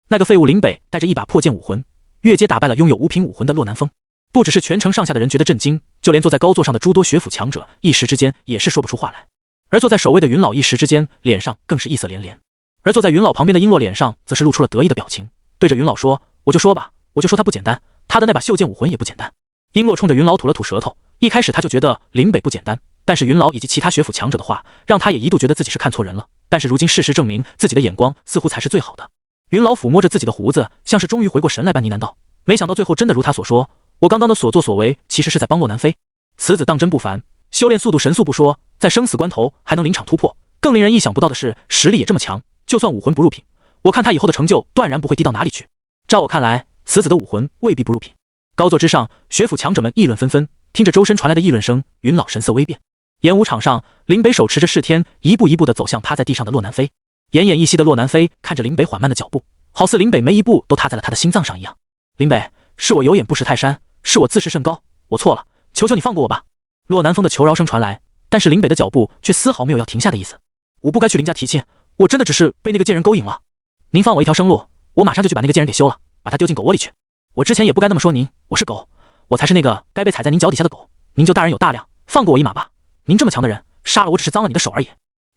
那个废物林北带着一把破剑武魂，越阶打败了拥有无品武魂的洛南风。不只是全城上下的人觉得震惊，就连坐在高座上的诸多学府强者一时之间也是说不出话来。而坐在首位的云老一时之间脸上更是异色连连，而坐在云老旁边的璎珞脸上则是露出了得意的表情，对着云老说：“我就说吧，我就说他不简单，他的那把袖剑武魂也不简单。”璎珞冲着云老吐了吐舌头，一开始他就觉得林北不简单，但是云老以及其他学府强者的话，让他也一度觉得自己是看错人了。但是如今事实证明，自己的眼光似乎才是最好的。云老抚摸着自己的胡子，像是终于回过神来般呢喃道：“没想到最后真的如他所说，我刚刚的所作所为其实是在帮洛南飞。此子当真不凡，修炼速度神速不说，在生死关头还能临场突破。更令人意想不到的是，实力也这么强，就算武魂不入品，我看他以后的成就断然不会低到哪里去。照我看来，此子的武魂未必不入品。”高座之上，学府强者们议论纷纷，听着周身传来的议论声，云老神色微变。演武场上，林北手持着噬天，一步一步地走向趴在地上的洛南飞。奄奄一息的洛南飞看着林北缓慢的脚步，好似林北每一步都踏在了他的心脏上一样。林北，是我有眼不识泰山，是我自视甚高，我错了，求求你放过我吧。洛南风的求饶声传来，但是林北的脚步却丝毫没有要停下的意思。我不该去林家提亲，我真的只是被那个贱人勾引了。您放我一条生路，我马上就去把那个贱人给休了，把他丢进狗窝里去。我之前也不该那么说您，我是狗，我才是那个该被踩在您脚底下的狗。您就大人有大量，放过我一马吧。您这么强的人，杀了我只是脏了你的手而已。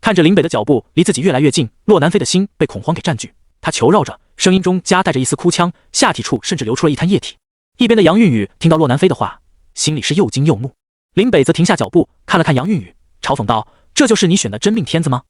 看着林北的脚步离自己越来越近，洛南飞的心被恐慌给占据，他求饶着，声音中夹带着一丝哭腔，下体处甚至流出了一滩液体。一边的杨韵宇听到洛南飞的话，心里是又惊又怒。林北则停下脚步，看了看杨韵宇，嘲讽道：“这就是你选的真命天子吗？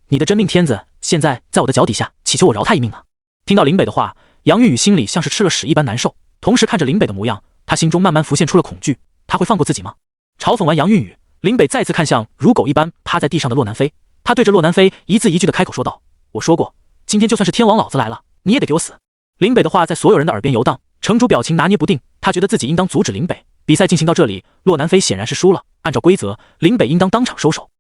你的真命天子现在在我的脚底下，祈求我饶他一命呢。”听到林北的话，杨韵宇心里像是吃了屎一般难受，同时看着林北的模样，他心中慢慢浮现出了恐惧。他会放过自己吗？嘲讽完杨韵宇，林北再次看向如狗一般趴在地上的洛南飞，他对着洛南飞一字一句的开口说道：“我说过，今天就算是天王老子来了，你也得给我死。”林北的话在所有人的耳边游荡，城主表情拿捏不定，他觉得自己应当阻止林北。比赛进行到这里，洛南飞显然是输了，按照规则，林北应当当场收手。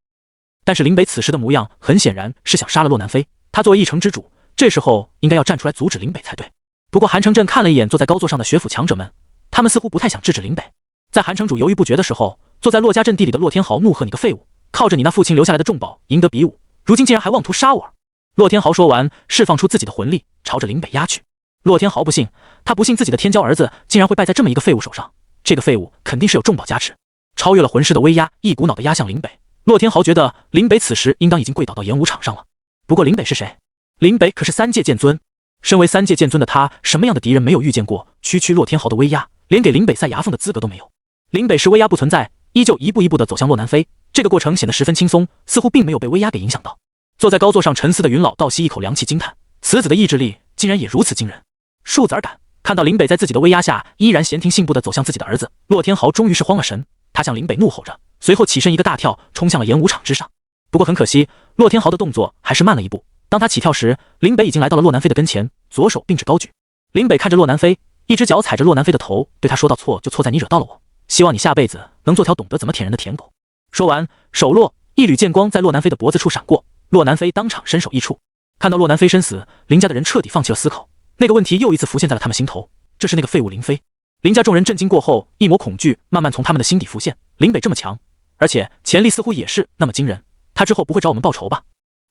但是林北此时的模样很显然是想杀了洛南飞，他作为一城之主，这时候应该要站出来阻止林北才对。不过韩城镇看了一眼坐在高座上的学府强者们，他们似乎不太想制止林北。在韩城主犹豫不决的时候，坐在洛家阵地里的洛天豪怒喝：“你个废物，靠着你那父亲留下来的重宝赢得比武，如今竟然还妄图杀我！”洛天豪说完，释放出自己的魂力，朝着林北压去。洛天豪不信，他不信自己的天骄儿子竟然会败在这么一个废物手上。这个废物肯定是有重宝加持，超越了魂师的威压，一股脑的压向林北。洛天豪觉得林北此时应当已经跪倒到演武场上了。不过林北是谁？林北可是三界剑尊，身为三界剑尊的他，什么样的敌人没有遇见过？区区洛天豪的威压，连给林北塞牙缝的资格都没有。林北是威压不存在，依旧一步一步的走向洛南飞。这个过程显得十分轻松，似乎并没有被威压给影响到。坐在高座上沉思的云老倒吸一口凉气，惊叹：此子的意志力竟然也如此惊人。庶子儿敢！看到林北在自己的威压下依然闲庭信步地走向自己的儿子，洛天豪终于是慌了神，他向林北怒吼着，随后起身一个大跳，冲向了演武场之上。不过很可惜，洛天豪的动作还是慢了一步。当他起跳时，林北已经来到了洛南飞的跟前，左手并指高举。林北看着洛南飞，一只脚踩着洛南飞的头，对他说道：“错就错在你惹到了我，希望你下辈子能做条懂得怎么舔人的舔狗。”说完，手落，一缕剑光在洛南飞的脖子处闪过，洛南飞当场身首异处。看到洛南飞身死，林家的人彻底放弃了思考。那个问题又一次浮现在了他们心头，这是那个废物林飞。林家众人震惊过后，一抹恐惧慢慢从他们的心底浮现。林北这么强，而且潜力似乎也是那么惊人，他之后不会找我们报仇吧？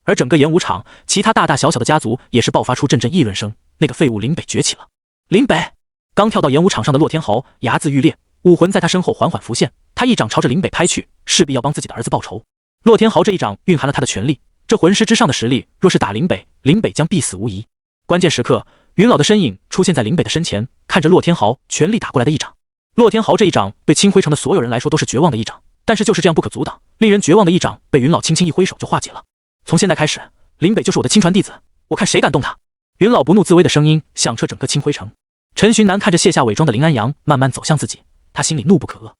而整个演武场，其他大大小小的家族也是爆发出阵阵议论声。那个废物林北崛起了。林北刚跳到演武场上的洛天豪睚眦欲裂，武魂在他身后缓缓浮现，他一掌朝着林北拍去，势必要帮自己的儿子报仇。洛天豪这一掌蕴含了他的全力，这魂师之上的实力，若是打林北，林北将必死无疑。关键时刻，云老的身影出现在林北的身前，看着洛天豪全力打过来的一掌。洛天豪这一掌对青灰城的所有人来说都是绝望的一掌，但是就是这样不可阻挡，令人绝望的一掌被云老轻轻一挥手就化解了。从现在开始，林北就是我的亲传弟子，我看谁敢动他！云老不怒自威的声音响彻整个青灰城。陈寻南看着卸下伪装的林安阳慢慢走向自己，他心里怒不可遏。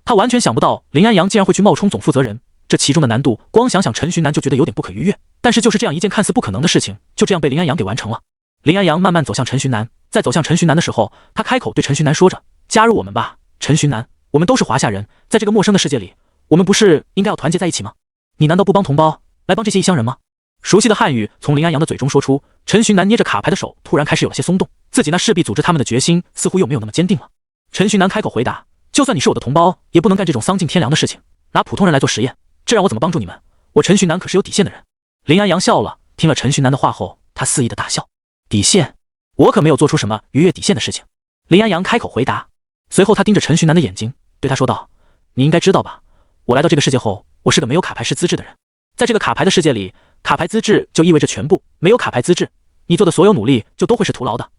他完全想不到林安阳竟然会去冒充总负责人，这其中的难度，光想想陈寻南就觉得有点不可逾越。但是就是这样一件看似不可能的事情，就这样被林安阳给完成了。林安阳慢慢走向陈寻南，在走向陈寻南的时候，他开口对陈寻南说着：“加入我们吧，陈寻南，我们都是华夏人，在这个陌生的世界里，我们不是应该要团结在一起吗？你难道不帮同胞来帮这些异乡人吗？”熟悉的汉语从林安阳的嘴中说出，陈寻南捏着卡牌的手突然开始有了些松动，自己那势必组织他们的决心似乎又没有那么坚定了。陈寻南开口回答：“就算你是我的同胞，也不能干这种丧尽天良的事情，拿普通人来做实验，这让我怎么帮助你们？我陈寻南可是有底线的人。”林安阳笑了，听了陈寻南的话后，他肆意的大笑：“底线？我可没有做出什么逾越底线的事情。”林安阳开口回答，随后他盯着陈寻南的眼睛，对他说道：“你应该知道吧，我来到这个世界后，我是个没有卡牌师资质的人。在这个卡牌的世界里，卡牌资质就意味着全部，没有卡牌资质，你做的所有努力就都会是徒劳的。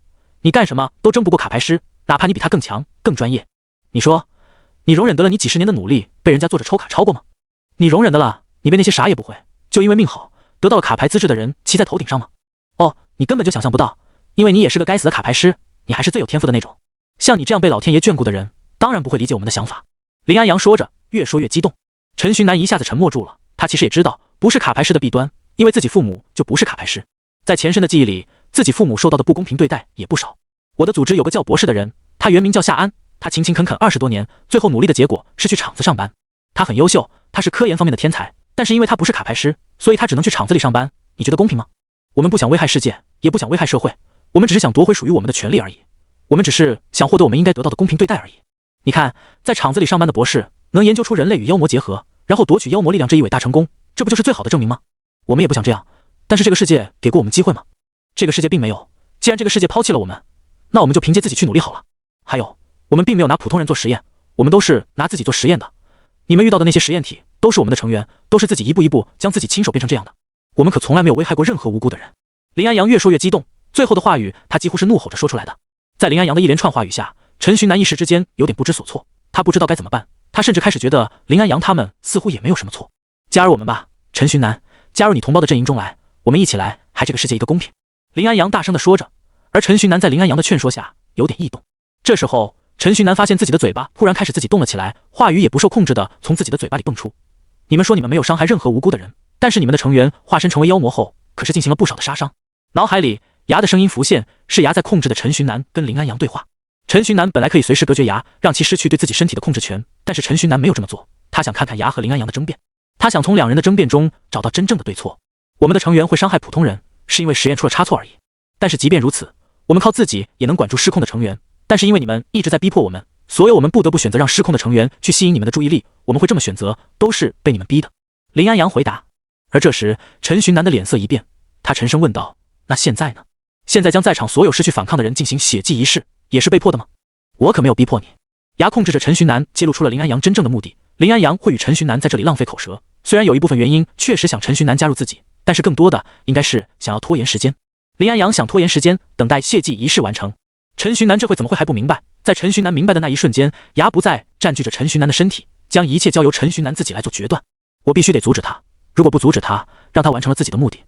你干什么都争不过卡牌师，哪怕你比他更强、更专业。你说，你容忍得了你几十年的努力被人家坐着抽卡超过吗？你容忍得了你被那些啥也不会，就因为命好得到了卡牌资质的人骑在头顶上吗？哦，你根本就想象不到，因为你也是个该死的卡牌师，你还是最有天赋的那种。像你这样被老天爷眷顾的人，当然不会理解我们的想法。”林安阳说着，越说越激动。陈寻南一下子沉默住了，他其实也知道不是卡牌师的弊端，因为自己父母就不是卡牌师。在前身的记忆里，自己父母受到的不公平对待也不少。我的组织有个叫博士的人，他原名叫夏安，他勤勤恳恳20多年，最后努力的结果是去厂子上班。他很优秀，他是科研方面的天才，但是因为他不是卡牌师，所以他只能去厂子里上班。你觉得公平吗？我们不想危害世界，也不想危害社会，我们只是想夺回属于我们的权利而已。我们只是想获得我们应该得到的公平对待而已。你看，在厂子里上班的博士能研究出人类与妖魔结合，然后夺取妖魔力量这一伟大成功，这不就是最好的证明吗？我们也不想这样，但是这个世界给过我们机会吗？这个世界并没有。既然这个世界抛弃了我们，那我们就凭借自己去努力好了。还有，我们并没有拿普通人做实验，我们都是拿自己做实验的。你们遇到的那些实验体都是我们的成员，都是自己一步一步将自己亲手变成这样的。我们可从来没有危害过任何无辜的人。林安阳越说越激动，最后的话语他几乎是怒吼着说出来的。在林安阳的一连串话语下，陈寻南一时之间有点不知所措，他不知道该怎么办，他甚至开始觉得林安阳他们似乎也没有什么错。加入我们吧，陈寻南，加入你同胞的阵营中来，我们一起来害这个世界一个公平。林安阳大声地说着，而陈寻南在林安阳的劝说下有点异动。这时候，陈寻南发现自己的嘴巴突然开始自己动了起来，话语也不受控制地从自己的嘴巴里蹦出。你们说你们没有伤害任何无辜的人，但是你们的成员化身成为妖魔后，可是进行了不少的杀伤。脑海里牙的声音浮现，是牙在控制的陈寻南跟林安阳对话。陈寻南本来可以随时隔绝牙，让其失去对自己身体的控制权，但是陈寻南没有这么做，他想看看牙和林安阳的争辩，他想从两人的争辩中找到真正的对错。我们的成员会伤害普通人，是因为实验出了差错而已。但是即便如此，我们靠自己也能管住失控的成员，但是因为你们一直在逼迫我们，所以我们不得不选择让失控的成员去吸引你们的注意力。我们会这么选择，都是被你们逼的。林安阳回答。而这时，陈寻南的脸色一变，他沉声问道：“那现在呢？现在将在场所有失去反抗的人进行血祭仪式，也是被迫的吗？”我可没有逼迫你。牙控制着陈寻南，揭露出了林安阳真正的目的。林安阳会与陈寻南在这里浪费口舌，虽然有一部分原因确实想陈寻南加入自己，但是更多的应该是想要拖延时间。林安阳想拖延时间，等待血祭仪式完成。陈寻南这会怎么会还不明白？在陈寻南明白的那一瞬间，牙不再占据着陈寻南的身体，将一切交由陈寻南自己来做决断。我必须得阻止他，如果不阻止他，让他完成了自己的目的，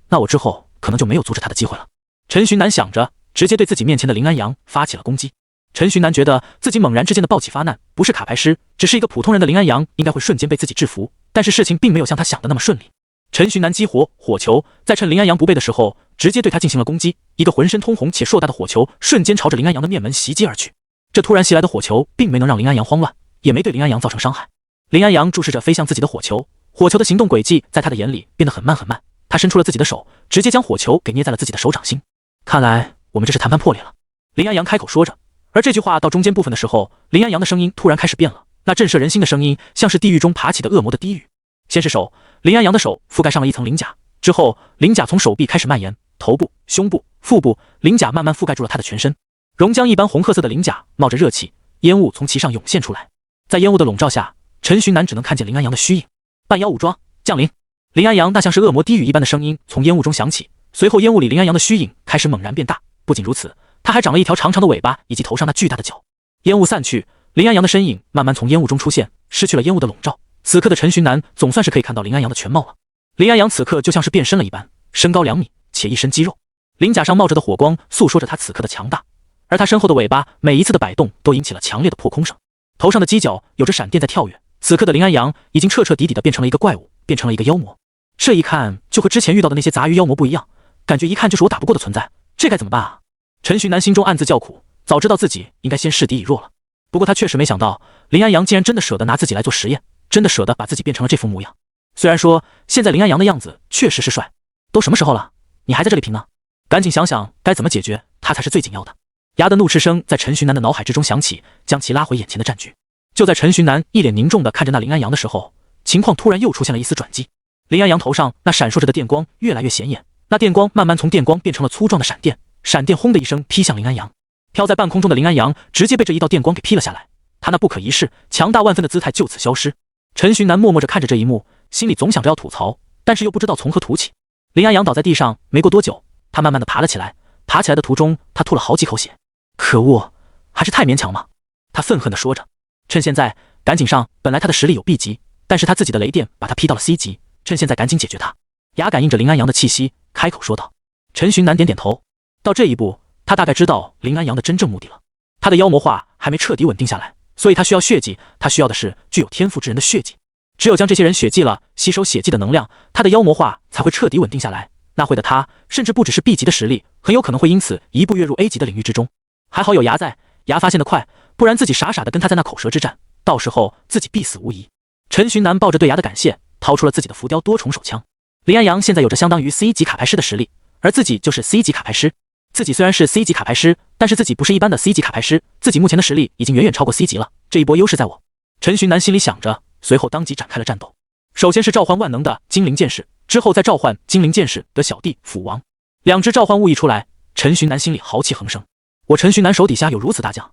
那我之后可能就没有阻止他的机会了。陈寻南想着，直接对自己面前的林安阳发起了攻击。陈寻南觉得自己猛然之间的暴起发难，不是卡牌师，只是一个普通人的林安阳应该会瞬间被自己制服，但是事情并没有像他想的那么顺利。陈寻南激活火球，在趁林安阳不备的时候，直接对他进行了攻击。一个浑身通红且硕大的火球瞬间朝着林安阳的面门袭击而去。这突然袭来的火球并没能让林安阳慌乱，也没对林安阳造成伤害。林安阳注视着飞向自己的火球，火球的行动轨迹在他的眼里变得很慢很慢。他伸出了自己的手，直接将火球给捏在了自己的手掌心。看来我们这是谈判破裂了。林安阳开口说着，而这句话到中间部分的时候，林安阳的声音突然开始变了，那震慑人心的声音像是地狱中爬起的恶魔的低语。先是手，林安阳的手覆盖上了一层鳞甲，之后鳞甲从手臂开始蔓延，头部、胸部、腹部，鳞甲慢慢覆盖住了他的全身。熔浆一般红褐色的鳞甲冒着热气，烟雾从其上涌现出来。在烟雾的笼罩下，陈寻南只能看见林安阳的虚影。半妖武装降临。林安阳那像是恶魔低语一般的声音从烟雾中响起，随后烟雾里林安阳的虚影开始猛然变大。不仅如此，他还长了一条长长的尾巴，以及头上那巨大的角。烟雾散去，林安阳的身影慢慢从烟雾中出现，失去了烟雾的笼罩。此刻的陈寻南总算是可以看到林安阳的全貌了。林安阳此刻就像是变身了一般，身高2米，且一身肌肉。鳞甲上冒着的火光诉说着他此刻的强大，而他身后的尾巴每一次的摆动都引起了强烈的破空声。头上的犄角有着闪电在跳跃。此刻的林安阳已经彻彻底底的变成了一个怪物，变成了一个妖魔。这一看就和之前遇到的那些杂鱼妖魔不一样，感觉一看就是我打不过的存在，这该怎么办啊？陈寻南心中暗自叫苦，早知道自己应该先示敌以弱了。不过他确实没想到，林安阳竟然真的舍得拿自己来做实验，真的舍得把自己变成了这副模样。虽然说现在林安阳的样子确实是帅，都什么时候了，你还在这里拼呢？赶紧想想该怎么解决他才是最紧要的。牙的怒斥声在陈寻南的脑海之中响起，将其拉回眼前的战局。就在陈寻南一脸凝重地看着那林安阳的时候，情况突然又出现了一丝转机。林安阳头上那闪烁着的电光越来越显眼，那电光慢慢从电光变成了粗壮的闪电，闪电轰的一声劈向林安阳。飘在半空中的林安阳直接被这一道电光给劈了下来，他那不可一世、强大万分的姿态就此消失。陈寻南默默着看着这一幕，心里总想着要吐槽，但是又不知道从何吐起。林安阳倒在地上，没过多久，他慢慢的爬了起来。爬起来的途中，他吐了好几口血。可恶，还是太勉强嘛！他愤恨地说着。趁现在，赶紧上！本来他的实力有 B 级，但是他自己的雷电把他劈到了 C 级，趁现在赶紧解决他。牙感应着林安阳的气息，开口说道。陈寻南点点头，到这一步，他大概知道林安阳的真正目的了。他的妖魔化还没彻底稳定下来，所以他需要血迹，他需要的是具有天赋之人的血迹。只有将这些人血祭了，吸收血迹的能量，他的妖魔化才会彻底稳定下来。那会的他，甚至不只是 B 级的实力，很有可能会因此一步跃入 A 级的领域之中。还好有牙在，牙发现得快，不然自己傻傻的跟他在那口舌之战，到时候自己必死无疑。陈寻南抱着对牙的感谢，掏出了自己的浮雕多重手枪。林安阳现在有着相当于 C 级卡牌师的实力，而自己就是 C 级卡牌师。自己虽然是 C 级卡牌师，但是自己不是一般的 C 级卡牌师，自己目前的实力已经远远超过 C 级了，这一波优势在我。陈寻南心里想着，随后当即展开了战斗。首先是召唤万能的精灵剑士，之后再召唤精灵剑士的小弟斧王。两只召唤物一出来，陈寻南心里豪气横生。我陈寻南手底下有如此大将，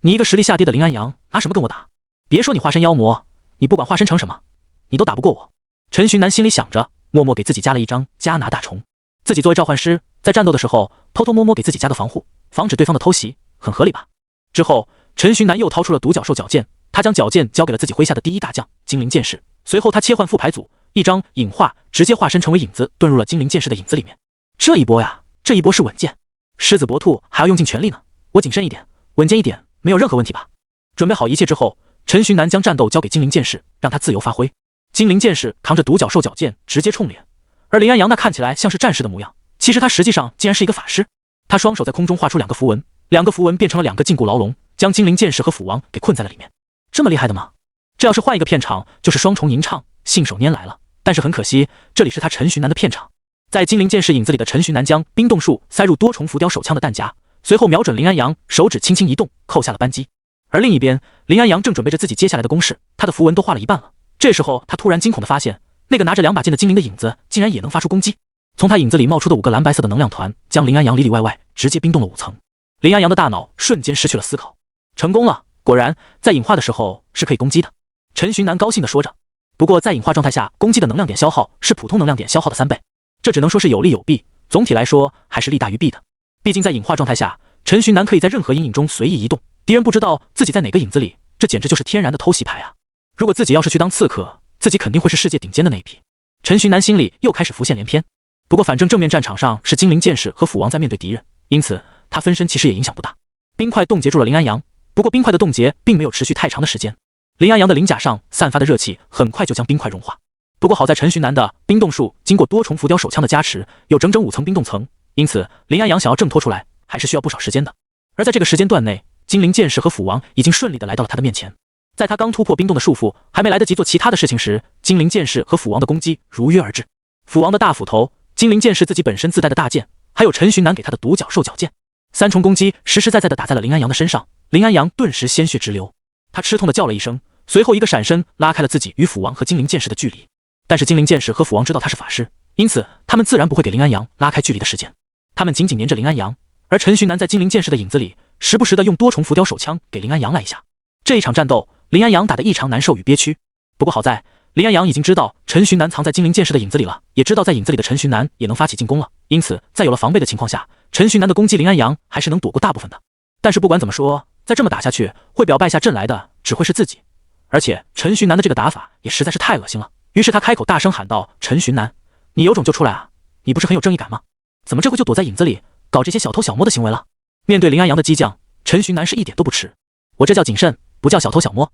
你一个实力下跌的林安阳，拿什么跟我打？别说你化身妖魔，你不管化身成什么，你都打不过我。陈寻南心里想着，默默给自己加了一张加拿大虫。自己作为召唤师，在战斗的时候偷偷摸摸给自己加个防护，防止对方的偷袭，很合理吧？之后，陈寻南又掏出了独角兽矫剑，他将矫剑交给了自己麾下的第一大将精灵剑士。随后他切换副牌组，一张影化直接化身成为影子，遁入了精灵剑士的影子里面。这一波呀，这一波是稳健。狮子搏兔还要用尽全力呢，我谨慎一点，稳健一点，没有任何问题吧？准备好一切之后，陈寻南将战斗交给精灵剑士，让他自由发挥。精灵剑士扛着独角兽矫剑直接冲脸，而林安阳那看起来像是战士的模样，其实他实际上竟然是一个法师。他双手在空中画出两个符文，两个符文变成了两个禁锢牢笼，将精灵剑士和斧王给困在了里面。这么厉害的吗？这要是换一个片场，就是双重吟唱，信手拈来了。但是很可惜，这里是他陈寻南的片场。在精灵剑士影子里的陈寻南将冰冻术塞入多重浮雕手枪的弹夹，随后瞄准林安阳，手指轻轻一动，扣下了扳机。而另一边，林安阳正准备着自己接下来的攻势，他的符文都画了一半了。这时候他突然惊恐地发现，那个拿着两把剑的精灵的影子竟然也能发出攻击。从他影子里冒出的5个蓝白色的能量团，将林安阳里里外外直接冰冻了5层。林安阳的大脑瞬间失去了思考，成功了！果然，在隐化的时候是可以攻击的。陈寻南高兴地说着。不过在隐化状态下，攻击的能量点消耗是普通能量点消耗的3倍，这只能说是有利有弊，总体来说还是利大于弊的。毕竟在隐化状态下，陈寻南可以在任何阴影中随意移动，敌人不知道自己在哪个影子里，这简直就是天然的偷袭牌啊！如果自己要是去当刺客，自己肯定会是世界顶尖的那一批。陈寻南心里又开始浮现连篇。不过反正正面战场上是精灵剑士和斧王在面对敌人，因此他分身其实也影响不大。冰块冻结住了林安阳，不过冰块的冻结并没有持续太长的时间。林安阳的鳞甲上散发的热气很快就将冰块融化。不过好在陈寻南的冰冻术经过多重浮雕手枪的加持，有整整5层冰冻层，因此林安阳想要挣脱出来还是需要不少时间的。而在这个时间段内，精灵剑士和斧王已经顺利的来到了他的面前。在他刚突破冰冻的束缚，还没来得及做其他的事情时，精灵剑士和斧王的攻击如约而至。斧王的大斧头，精灵剑士自己本身自带的大剑，还有陈寻南给他的独角兽矫剑，3重攻击实实在在的打在了林安阳的身上。林安阳顿时鲜血直流，他吃痛的叫了一声，随后一个闪身拉开了自己与斧王和精灵剑士的距离。但是精灵剑士和斧王知道他是法师，因此他们自然不会给林安阳拉开距离的时间。他们紧紧黏着林安阳，而陈寻南在精灵剑士的影子里，时不时的用多重浮雕手枪给林安阳来一下。这一场战斗，林安阳打得异常难受与憋屈。不过好在林安阳已经知道陈寻南藏在精灵剑士的影子里了，也知道在影子里的陈寻南也能发起进攻了，因此在有了防备的情况下，陈寻南的攻击林安阳还是能躲过大部分的。但是不管怎么说，再这么打下去，会表败下阵来的只会是自己。而且陈寻南的这个打法也实在是太恶心了，于是他开口大声喊道：“陈寻南，你有种就出来啊！你不是很有正义感吗？怎么这回就躲在影子里搞这些小偷小摸的行为了？”面对林安阳的激将，陈寻南是一点都不迟。我这叫谨慎，不叫小偷小摸。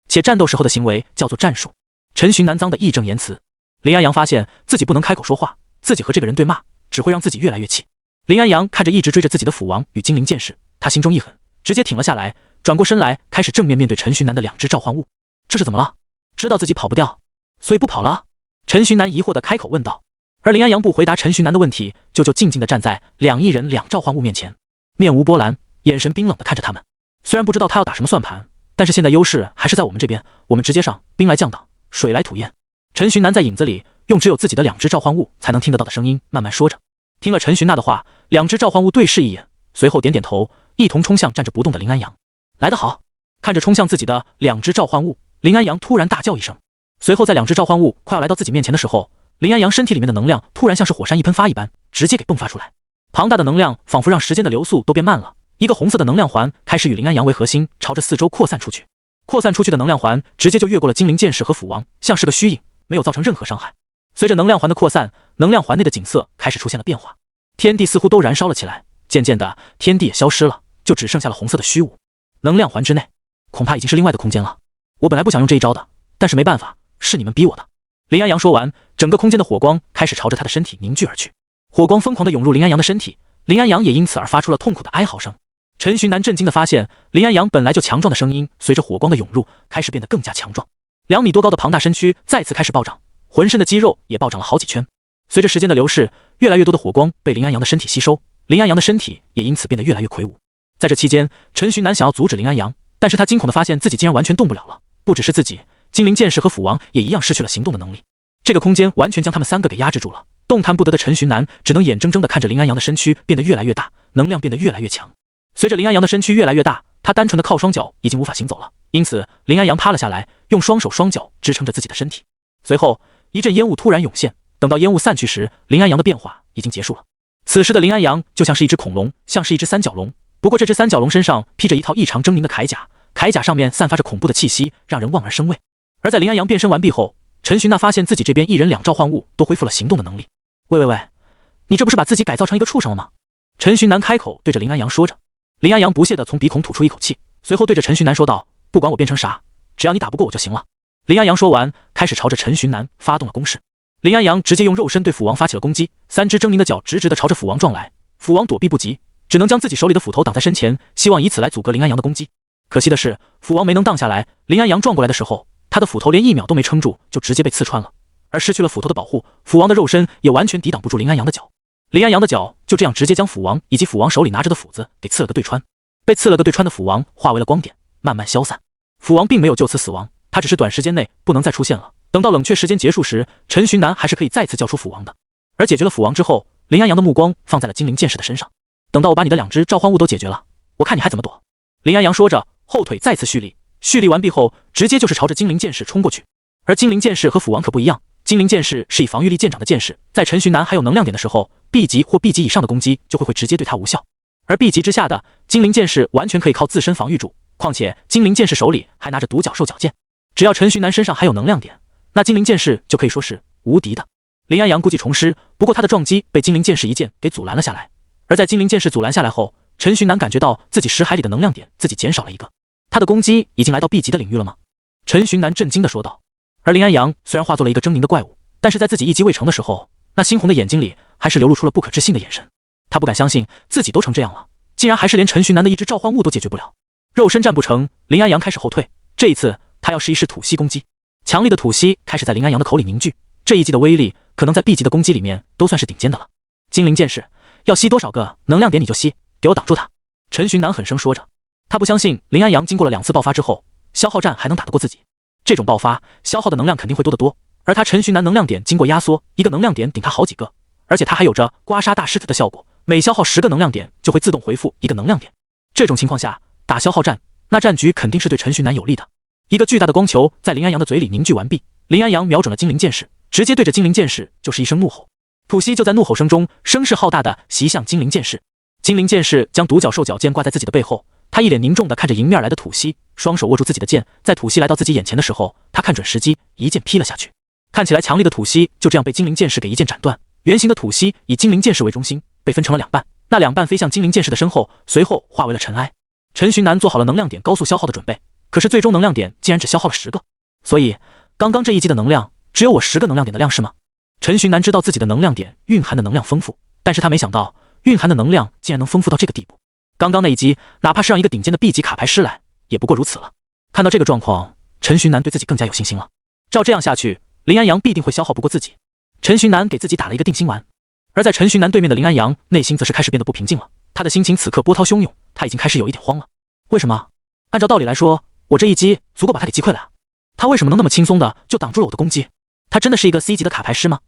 且战斗时候的行为叫做战术。陈寻南脏的义正言辞。林安阳发现自己不能开口说话，自己和这个人对骂，只会让自己越来越气。林安阳看着一直追着自己的斧王与精灵剑士，他心中一狠，直接挺了下来，转过身来，开始正面面对陈寻南的2只召唤物。这是怎么了？知道自己跑不掉，所以不跑了？陈寻南疑惑地开口问道。而林安阳不回答陈徐南的问题，就静静地站在2亿人2召唤物面前，面无波澜，眼神冰冷地看着他们。虽然不知道他要打什么算盘，但是现在优势还是在我们这边，我们直接上，兵来将挡，水来土掩。陈徐南在影子里用只有自己的2只召唤物才能听得到的声音慢慢说着。听了陈徐娜的话，2只召唤物对视一眼，随后点点头，一同冲向站着不动的林安阳。来得好！看着冲向自己的2只召唤物，林安阳突然大叫一声。随后在2只召唤物快要来到自己面前的时候，林安阳身体里面的能量突然像是火山一喷发一般，直接给迸发出来。庞大的能量仿佛让时间的流速都变慢了，一个红色的能量环开始以林安阳为核心，朝着四周扩散出去。扩散出去的能量环直接就越过了精灵剑士和斧王，像是个虚影，没有造成任何伤害。随着能量环的扩散，能量环内的景色开始出现了变化，天地似乎都燃烧了起来，渐渐的天地也消失了，就只剩下了红色的虚无。能量环之内恐怕已经是另外的空间了。我本来不想用这一招的，但是没办法，是你们逼我的。林安阳说完，整个空间的火光开始朝着他的身体凝聚而去，火光疯狂地涌入林安阳的身体，林安阳也因此而发出了痛苦的哀嚎声。陈徐南震惊地发现，林安阳本来就强壮的声音随着火光的涌入开始变得更加强壮，2米多高的庞大身躯再次开始暴涨，浑身的肌肉也暴涨了好几圈。随着时间的流逝，越来越多的火光被林安阳的身体吸收，林安阳的身体也因此变得越来越魁梧。在这期间，陈徐南想要阻止林安阳，但是他惊恐地发现自己竟然完全动不了了。不只是自己，精灵剑士和斧王也一样失去了行动的能力。这个空间完全将他们3个给压制住了，动弹不得的陈徐南只能眼睁睁地看着林安阳的身躯变得越来越大，能量变得越来越强。随着林安阳的身躯越来越大，他单纯的靠双脚已经无法行走了，因此林安阳趴了下来，用双手双脚支撑着自己的身体。随后一阵烟雾突然涌现，等到烟雾散去时，林安阳的变化已经结束了。此时的林安阳就像是一只恐龙，像是一只三角龙，不过这只三角龙身上披着一套异常狰狞的铠甲，铠甲上面散发着恐怖的气息，让人望而生畏。而在林安阳变身完毕后，陈徐娜发现自己这边1人2召唤物都恢复了行动的能力。喂，你这不是把自己改造成一个畜生了吗？陈徐南开口对着林安阳说着。林安阳不屑地从鼻孔吐出一口气，随后对着陈徐南说道：不管我变成啥，只要你打不过我就行了。林安阳说完，开始朝着陈徐南发动了攻势。林安阳直接用肉身对斧王发起了攻击，3只狰狞的脚直直地朝着斧王撞来，斧王躲避不及，只能将自己手里的斧头挡在身前，希望以此来阻隔林安阳的攻击。可惜的是，斧王没能挡下来，林安阳撞过来的时候，他的斧头连1秒都没撑住，就直接被刺穿了。而失去了斧头的保护，斧王的肉身也完全抵挡不住林安阳的脚。林安阳的脚就这样直接将斧王以及斧王手里拿着的斧子给刺了个对穿。被刺了个对穿的斧王化为了光点，慢慢消散。斧王并没有就此死亡，他只是短时间内不能再出现了。等到冷却时间结束时，陈徐南还是可以再次叫出斧王的。而解决了斧王之后，林安阳的目光放在了精灵剑士的身上。等到我把你的2只召唤物都解决了，我看你还怎么躲。林安阳说着，后腿再次蓄力，蓄力完毕后，直接就是朝着精灵剑士冲过去。而精灵剑士和斧王可不一样，精灵剑士是以防御力见长的剑士，在陈徐南还有能量点的时候， B 级或 B 级以上的攻击就会直接对他无效。而 B 级之下的精灵剑士完全可以靠自身防御住，况且精灵剑士手里还拿着独角兽角剑，只要陈徐南身上还有能量点，那精灵剑士就可以说是无敌的。林安阳故技重施，不过他的撞击被精灵剑士一剑给阻拦了下来。而在精灵剑士阻拦下来后，陈徐南感觉到自己识海里的能量点自己减少了一个，他的攻击已经来到 B 级的领域了吗？陈徐南震惊地说道。而林安阳虽然化作了一个狰狞的怪物，但是在自己一击未成的时候，那猩红的眼睛里还是流露出了不可置信的眼神。他不敢相信自己都成这样了，竟然还是连陈徐南的一只召唤物都解决不了。肉身战不成，林安阳开始后退。这一次他要试一试吐息攻击，强力的吐息开始在林安阳的口里凝聚，这一击的威力可能在 B 级的攻击里面都算是顶尖的了。精灵剑士要吸多少个能量点你就吸，给我挡住他！陈徐南狠声说着。他不相信林安阳经过了2次爆发之后，消耗战还能打得过自己。这种爆发消耗的能量肯定会多得多，而他陈徐南能量点经过压缩，一个能量点顶他好几个，而且他还有着刮痧大师的效果，每消耗10个能量点就会自动回复1个能量点。这种情况下打消耗战，那战局肯定是对陈徐南有利的。一个巨大的光球在林安阳的嘴里凝聚完毕，林安阳瞄准了精灵剑士，直接对着精灵剑士就是一声怒吼。吐息就在怒吼声中声势浩大的袭向精灵剑士。精灵剑士将独角兽角剑挂在自己的背后，他一脸凝重地看着迎面来的吐息，双手握住自己的剑，在吐息来到自己眼前的时候，他看准时机，一剑劈了下去。看起来强力的吐息就这样被精灵剑士给一剑斩断。圆形的吐息以精灵剑士为中心，被分成了2半，那2半飞向精灵剑士的身后，随后化为了尘埃。陈徐南做好了能量点高速消耗的准备，可是最终能量点竟然只消耗了10个，所以刚刚这一击的能量只有我10个能量点的量是吗？陈徐南知道自己的能量点蕴含的能量丰富，但是他没想到蕴含的能量竟然能丰富到这个地步。刚刚那一击哪怕是让一个顶尖的 B 级卡牌师来也不过如此了。看到这个状况，陈徐南对自己更加有信心了。照这样下去，林安阳必定会消耗不过自己。陈寻南给自己打了一个定心丸。而在陈寻南对面的林安阳内心则是开始变得不平静了，他的心情此刻波涛汹涌，他已经开始有一点慌了。为什么？按照道理来说，我这一击足够把他给击溃了呀，他为什么能那么轻松的就挡住了我的攻击？他真的是一个 C 级的卡牌师吗？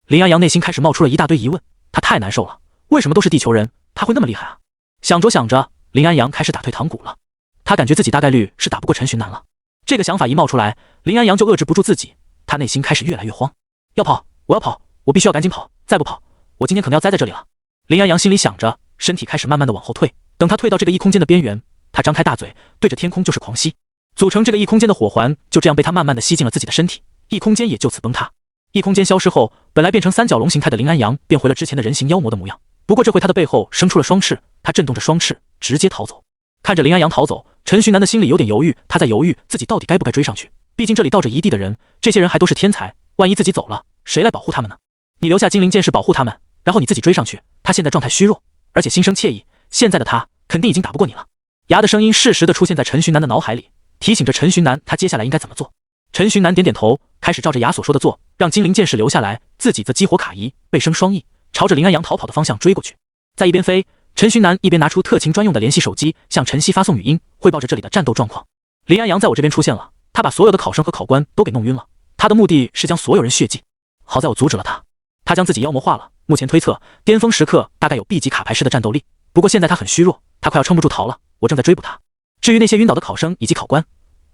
林安阳内心开始冒出了一大堆疑问，他太难受了，为什么都是地球人，他会那么厉害啊？想着想着，林安阳开始打退堂鼓了，他感觉自己大概率是打不过陈寻南了。这个想法一冒出来，林安阳就遏制不住自己，他内心开始越来越慌。要跑，我要跑，我必须要赶紧跑，再不跑，我今天可能要栽在这里了。林安阳心里想着，身体开始慢慢的往后退。等他退到这个异空间的边缘，他张开大嘴，对着天空就是狂吸，组成这个异空间的火环就这样被他慢慢的吸进了自己的身体，异空间也就此崩塌。异空间消失后，本来变成三角龙形态的林安阳变回了之前的人形妖魔的模样。不过这回他的背后生出了双翅，他震动着双翅，直接逃走。看着林安阳逃走，陈寻南的心里有点犹豫，他在犹豫自己到底该不该追上去。毕竟这里倒着一地的人，这些人还都是天才，万一自己走了，谁来保护他们呢？你留下精灵剑士保护他们，然后你自己追上去。他现在状态虚弱，而且心生怯意，现在的他肯定已经打不过你了。牙的声音适时的出现在陈寻南的脑海里，提醒着陈寻南他接下来应该怎么做。陈寻南点点头，开始照着牙所说的做，让精灵剑士留下来，自己则激活卡仪，背生双翼，朝着林安阳逃跑的方向追过去。在一边飞，陈寻南一边拿出特勤专用的联系手机，向陈曦发送语音，汇报着这里的战斗状况。林安阳在我这边出现了，他把所有的考生和考官都给弄晕了，他的目的是将所有人血祭。好在我阻止了他，他将自己妖魔化了。目前推测，巅峰时刻大概有 B 级卡牌师的战斗力，不过现在他很虚弱，他快要撑不住逃了，我正在追捕他。至于那些晕倒的考生以及考官，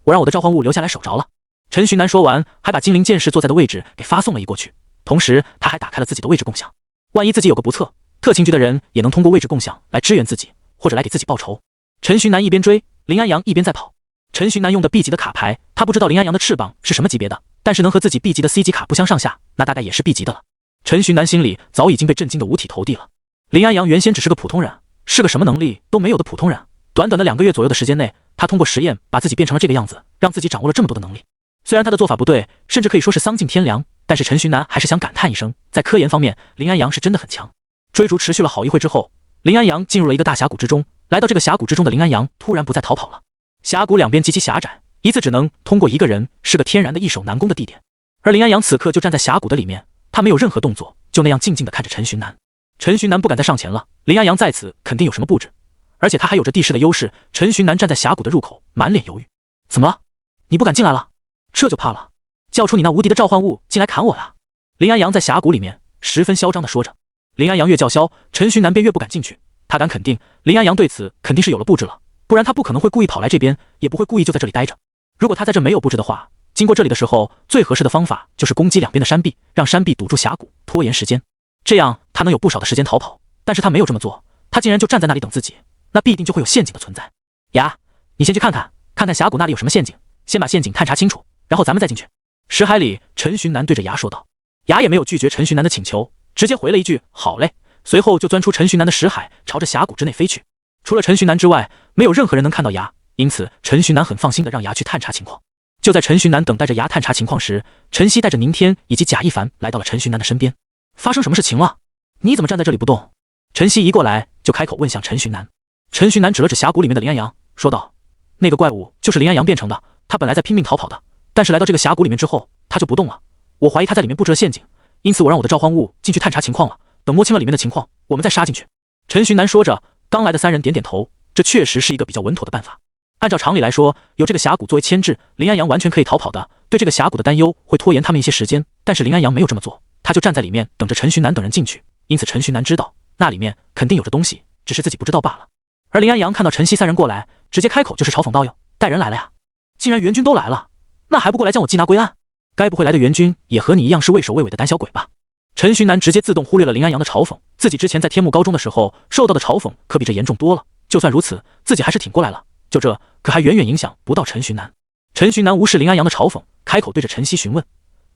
我让我的召唤物留下来守着了。陈寻南说完，还把精灵剑士坐在的位置给发送了一过去，同时他还打开了自己的位置共享，万一自己有个不测，特勤局的人也能通过位置共享来支援自己，或者来给自己报仇。陈寻南一边追，林安阳一边在跑。陈寻南用的 B 级的卡牌，他不知道林安阳的翅膀是什么级别的，但是能和自己 B 级的 C 级卡不相上下，那大概也是 B 级的了。陈寻南心里早已经被震惊得五体投地了。林安阳原先只是个普通人，是个什么能力都没有的普通人，短短的2个月左右的时间内，他通过实验把自己变成了这个样子，让自己掌握了这么多的能力。虽然他的做法不对，甚至可以说是丧尽天良，但是陈寻南还是想感叹一声，在科研方面，林安阳是真的很强。追逐持续了好一会之后，林安阳进入了一个大峡谷之中。来到这个峡谷之中的林安阳突然不再逃跑了。峡谷两边极其狭窄，一次只能通过一个人，是个天然的易守难攻的地点。而林安阳此刻就站在峡谷的里面，他没有任何动作，就那样静静地看着陈寻南。陈寻南不敢再上前了，林安阳在此肯定有什么布置，而且他还有着地势的优势。陈寻南站在峡谷的入口，满脸犹豫。怎么了？你不敢进来了？这就怕了，叫出你那无敌的召唤物进来砍我呀！林安阳在峡谷里面十分嚣张地说着。林安阳越叫嚣，陈寻南便越不敢进去。他敢肯定，林安阳对此肯定是有了布置了，不然他不可能会故意跑来这边，也不会故意就在这里待着。如果他在这没有布置的话，经过这里的时候，最合适的方法就是攻击两边的山壁，让山壁堵住峡谷，拖延时间，这样他能有不少的时间逃跑。但是他没有这么做，他竟然就站在那里等自己，那必定就会有陷阱的存在。呀，你先去看看峡谷那里有什么陷阱，先把陷阱探查清楚，然后咱们再进去。石海里，陈寻南对着牙说道。牙也没有拒绝陈寻南的请求，直接回了一句好嘞，随后就钻出陈寻南的石海，朝着峡谷之内飞去。除了陈寻南之外，没有任何人能看到牙，因此陈寻南很放心的让牙去探查情况。就在陈寻南等待着牙探查情况时，陈曦带着宁天以及贾一凡来到了陈寻南的身边。发生什么事情了？你怎么站在这里不动？陈曦一过来就开口问向陈寻南。陈寻南指了指峡谷里面的林安阳，说道：那个怪物就是林安阳变成的，他本来在拼命逃跑的，但是来到这个峡谷里面之后，他就不动了。我怀疑他在里面布置了陷阱，因此我让我的召唤物进去探查情况了，等摸清了里面的情况，我们再杀进去。陈寻南说着，刚来的三人点点头，这确实是一个比较稳妥的办法。按照常理来说，有这个峡谷作为牵制，林安阳完全可以逃跑的，对这个峡谷的担忧会拖延他们一些时间，但是林安阳没有这么做，他就站在里面等着陈寻南等人进去，因此陈寻南知道那里面肯定有着东西，只是自己不知道罢了。而林安阳看到陈曦三人过来，直接开口就是嘲讽道：哟，带人来了呀？既然援军都来了，那还不过来将我缉拿归案？该不会来的援军也和你一样是畏首畏尾的胆小鬼吧？陈寻南直接自动忽略了林安阳的嘲讽，自己之前在天幕高中的时候受到的嘲讽可比这严重多了，就算如此，自己还是挺过来了，就这可还远远影响不到陈寻南。陈寻南无视林安阳的嘲讽，开口对着陈曦询问：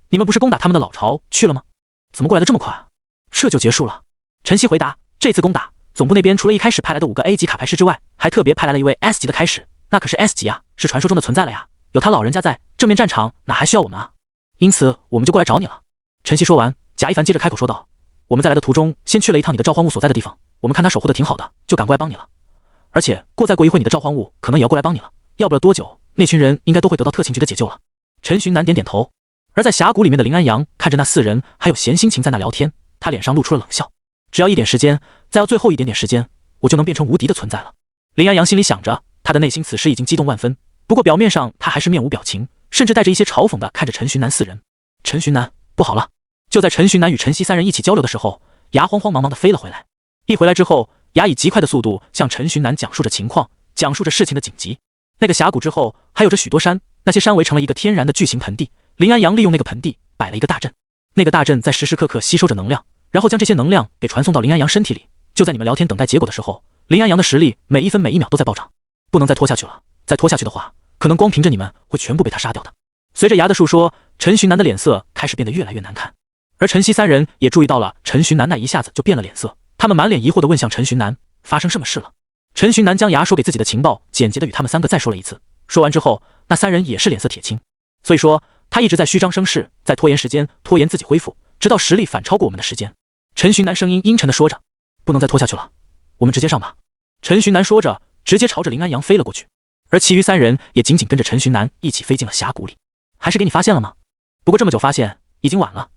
你们不是攻打他们的老巢去了吗？怎么过来的这么快啊？这就结束了？陈曦回答：这次攻打总部那边除了一开始派来的5个 A 级卡牌师之外，还特别派来了一位 S 级的开始，那可是 S 级啊，是传说中的存在了呀，有他老人家在，正面战场哪还需要我们啊？因此我们就过来找你了。陈曦说完，贾一凡接着开口说道：我们在来的途中先去了一趟你的召唤物所在的地方，我们看他守护的挺好的，就赶过来帮你了。而且再过一会你的召唤物可能也要过来帮你了，要不了多久那群人应该都会得到特勤局的解救了。陈寻南点点头，而在峡谷里面的林安阳看着那4人还有闲心情在那聊天，他脸上露出了冷笑。只要一点时间，再要最后一点点时间，我就能变成无敌的存在了。林安阳心里想着，他的内心此时已经激动万分，不过表面上他还是面无表情，甚至带着一些嘲讽的看着陈寻南4人。陈寻南，不好了！就在陈寻南与陈曦3人一起交流的时候，牙慌慌忙忙的飞了回来。一回来之后，牙以极快的速度向陈寻南讲述着情况，讲述着事情的紧急。那个峡谷之后还有着许多山，那些山围成了一个天然的巨型盆地。林安阳利用那个盆地摆了一个大阵，那个大阵在时时刻刻吸收着能量，然后将这些能量给传送到林安阳身体里。就在你们聊天等待结果的时候，林安阳的实力每一分每一秒都在暴涨，不能再拖下去了。再拖下去的话，可能光凭着你们会全部被他杀掉的。随着牙的述说，陈寻南的脸色开始变得越来越难看，而陈曦3人也注意到了陈寻南那一下子就变了脸色，他们满脸疑惑地问向陈寻南，发生什么事了？陈寻南将牙说给自己的情报简洁地与他们3个再说了一次，说完之后，那3人也是脸色铁青。所以说他一直在虚张声势，在拖延时间，拖延自己恢复，直到实力反超过我们的时间。陈寻南声音阴沉地说着，不能再拖下去了，我们直接上吧。陈寻南说着，直接朝着林安阳飞了过去，而其余3人也紧紧跟着陈寻南一起飞进了峡谷里。还是给你发现了吗？不过这么久发现已经晚了，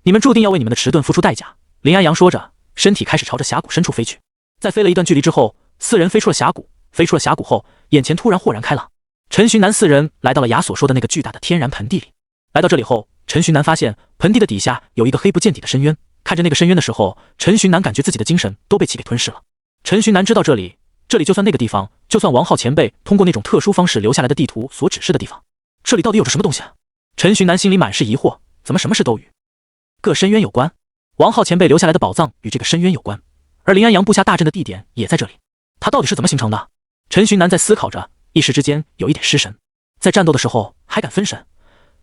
你们注定要为你们的迟钝付出代价。林安阳说着，身体开始朝着峡谷深处飞去。在飞了一段距离之后，4人飞出了峡谷。飞出了峡谷后，眼前突然豁然开朗，陈寻南4人来到了牙所说的那个巨大的天然盆地里。来到这里后，陈寻南发现盆地的底下有一个黑不见底的深渊。看着那个深渊的时候，陈寻南感觉自己的精神都被其给吞噬了。陈寻南知道这里就算那个地方，就算王浩前辈通过那种特殊方式留下来的地图所指示的地方，这里到底有着什么东西啊？陈寻南心里满是疑惑，怎么什么事都与个深渊有关？王浩前辈留下来的宝藏与这个深渊有关，而林安阳布下大阵的地点也在这里，他到底是怎么形成的？陈寻南在思考着，一时之间有一点失神。在战斗的时候还敢分神，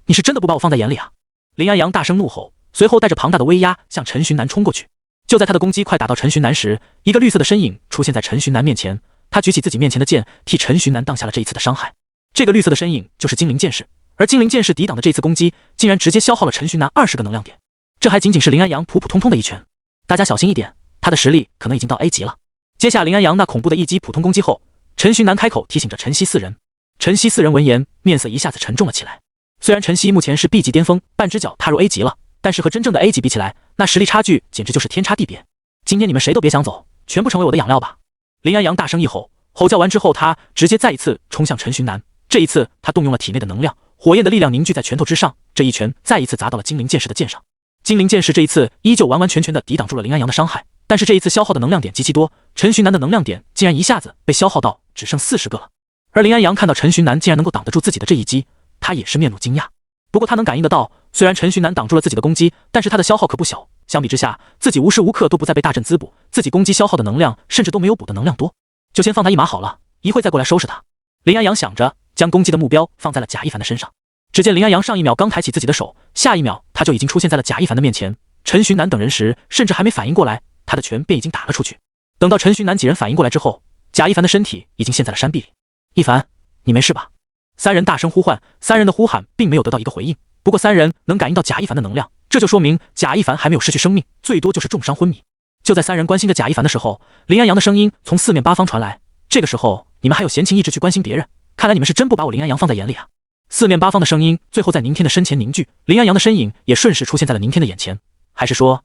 你是真的不把我放在眼里啊？林安阳大声怒吼，随后带着庞大的威压向陈寻南冲过去。就在他的攻击快打到陈寻南时，一个绿色的身影出现在陈寻南面前，他举起自己面前的剑，替陈寻南挡下了这一次的伤害。这个绿色的身影就是精灵剑士，而精灵剑士抵挡的这次攻击竟然直接消耗了陈寻南20个能量点，这还仅仅是林安阳普普通通的一拳，大家小心一点，他的实力可能已经到 A 级了。接下林安阳那恐怖的一击普通攻击后，陈寻南开口提醒着陈曦4人。陈曦4人闻言，面色一下子沉重了起来。虽然陈曦目前是 B 级巅峰，半只脚踏入 A 级了，但是和真正的 A 级比起来，那实力差距简直就是天差地别。今天你们谁都别想走，全部成为我的养料吧！林安阳大声一吼，吼叫完之后，他直接再一次冲向陈寻南。这一次，他动用了体内的能量，火焰的力量凝聚在拳头之上，这一拳再一次砸到了精灵剑士的剑上。精灵剑士这一次依旧完完全全的抵挡住了林安阳的伤害，但是这一次消耗的能量点极其多，陈寻南的能量点竟然一下子被消耗到只剩40个了。而林安阳看到陈寻南竟然能够挡得住自己的这一击，他也是面露惊讶。不过他能感应得到，虽然陈寻南挡住了自己的攻击，但是他的消耗可不小。相比之下，自己无时无刻都不再被大阵滋补，自己攻击消耗的能量甚至都没有补的能量多，就先放他一马好了，一会再过来收拾他。林安阳想着，将攻击的目标放在了贾一凡的身上。只见林安阳上一秒刚抬起自己的手，下一秒他就已经出现在了贾一凡的面前。陈寻南等人时甚至还没反应过来，他的拳便已经打了出去。等到陈寻南几人反应过来之后，贾一凡的身体已经陷在了山壁里。一凡，你没事吧？3人大声呼唤，3人的呼喊并没有得到一个回应。不过3人能感应到贾一凡的能量，这就说明贾一凡还没有失去生命，最多就是重伤昏迷。就在3人关心着贾一凡的时候，林安阳的声音从4面8方传来。这个时候你们还有闲情逸致去关心别人，看来你们是真不把我林安阳放在眼里啊！4面8方的声音最后在宁天的身前凝聚，林安阳的身影也顺势出现在了宁天的眼前。还是说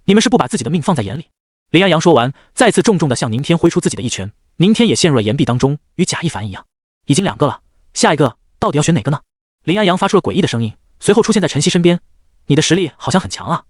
你们是不把自己的命放在眼里？林安阳说完，再次重重地向宁天挥出自己的一拳，宁天也陷入了岩壁当中，与贾一凡一样，已经2个了，下一个到底要选哪个呢？林安阳发出了诡异的声音，随后出现在陈曦身边。你的实力好像很强啊！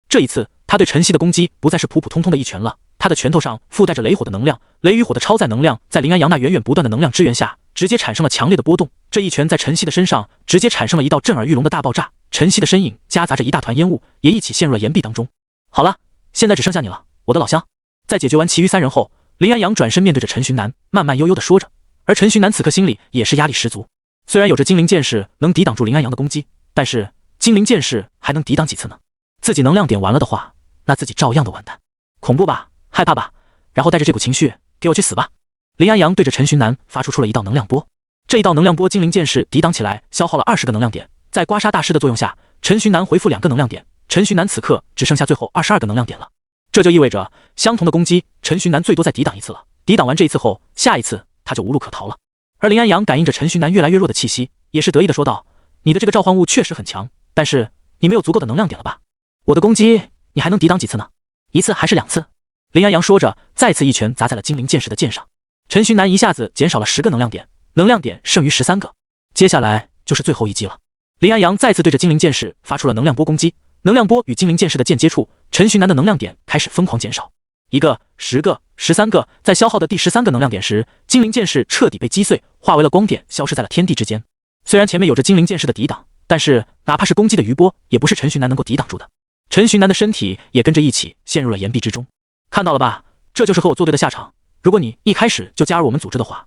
这一次他对陈曦的攻击不再是普普通通的一拳了，他的拳头上附带着雷火的能量，雷与火的超载能量在林安阳那源源不断的能量支援下，直接产生了强烈的波动。这一拳在陈曦的身上直接产生了一道震耳欲聋的大爆炸，陈曦的身影夹杂着一大团烟雾，也一起陷入了岩壁当中。好了，现在只剩下你了，我的老乡。在解决完其余3人后，林安阳转身面对着陈寻南，慢慢悠悠地说着。而陈寻南此刻心里也是压力十足，虽然有着精灵剑士能抵挡住林安阳的攻击，但是精灵剑士还能抵挡几次呢？自己能量点完了的话，那自己照样的完蛋。恐怖吧，害怕吧，然后带着这股情绪给我去死吧！林安阳对着陈寻南发出了一道能量波，这一道能量波精灵剑士抵挡起来消耗了20个能量点，在刮痧大师的作用下，陈寻南回复2个能量点，陈寻南此刻只剩下最后22个能量点了。这就意味着相同的攻击，陈寻南最多再抵挡一次了，抵挡完这一次后，下一次他就无路可逃了。而林安阳感应着陈寻南越来越弱的气息，也是得意的说道：“你的这个召唤物确实很强，但是你没有足够的能量点了吧？我的攻击你还能抵挡几次呢？一次还是2次？林安阳说着，再次一拳砸在了精灵剑士的剑上。陈寻南一下子减少了10个能量点，能量点剩余13个。接下来就是最后一击了。林安阳再次对着精灵剑士发出了能量波攻击，能量波与精灵剑士的剑接触，陈寻南的能量点开始疯狂减少。1个、10个、13个，在消耗的第13个能量点时，精灵剑士彻底被击碎，化为了光点，消失在了天地之间。虽然前面有着精灵剑士的抵挡，但是哪怕是攻击的余波，也不是陈寻南能够抵挡住的。陈寻南的身体也跟着一起陷入了岩壁之中。看到了吧，这就是和我作对的下场。如果你一开始就加入我们组织的话，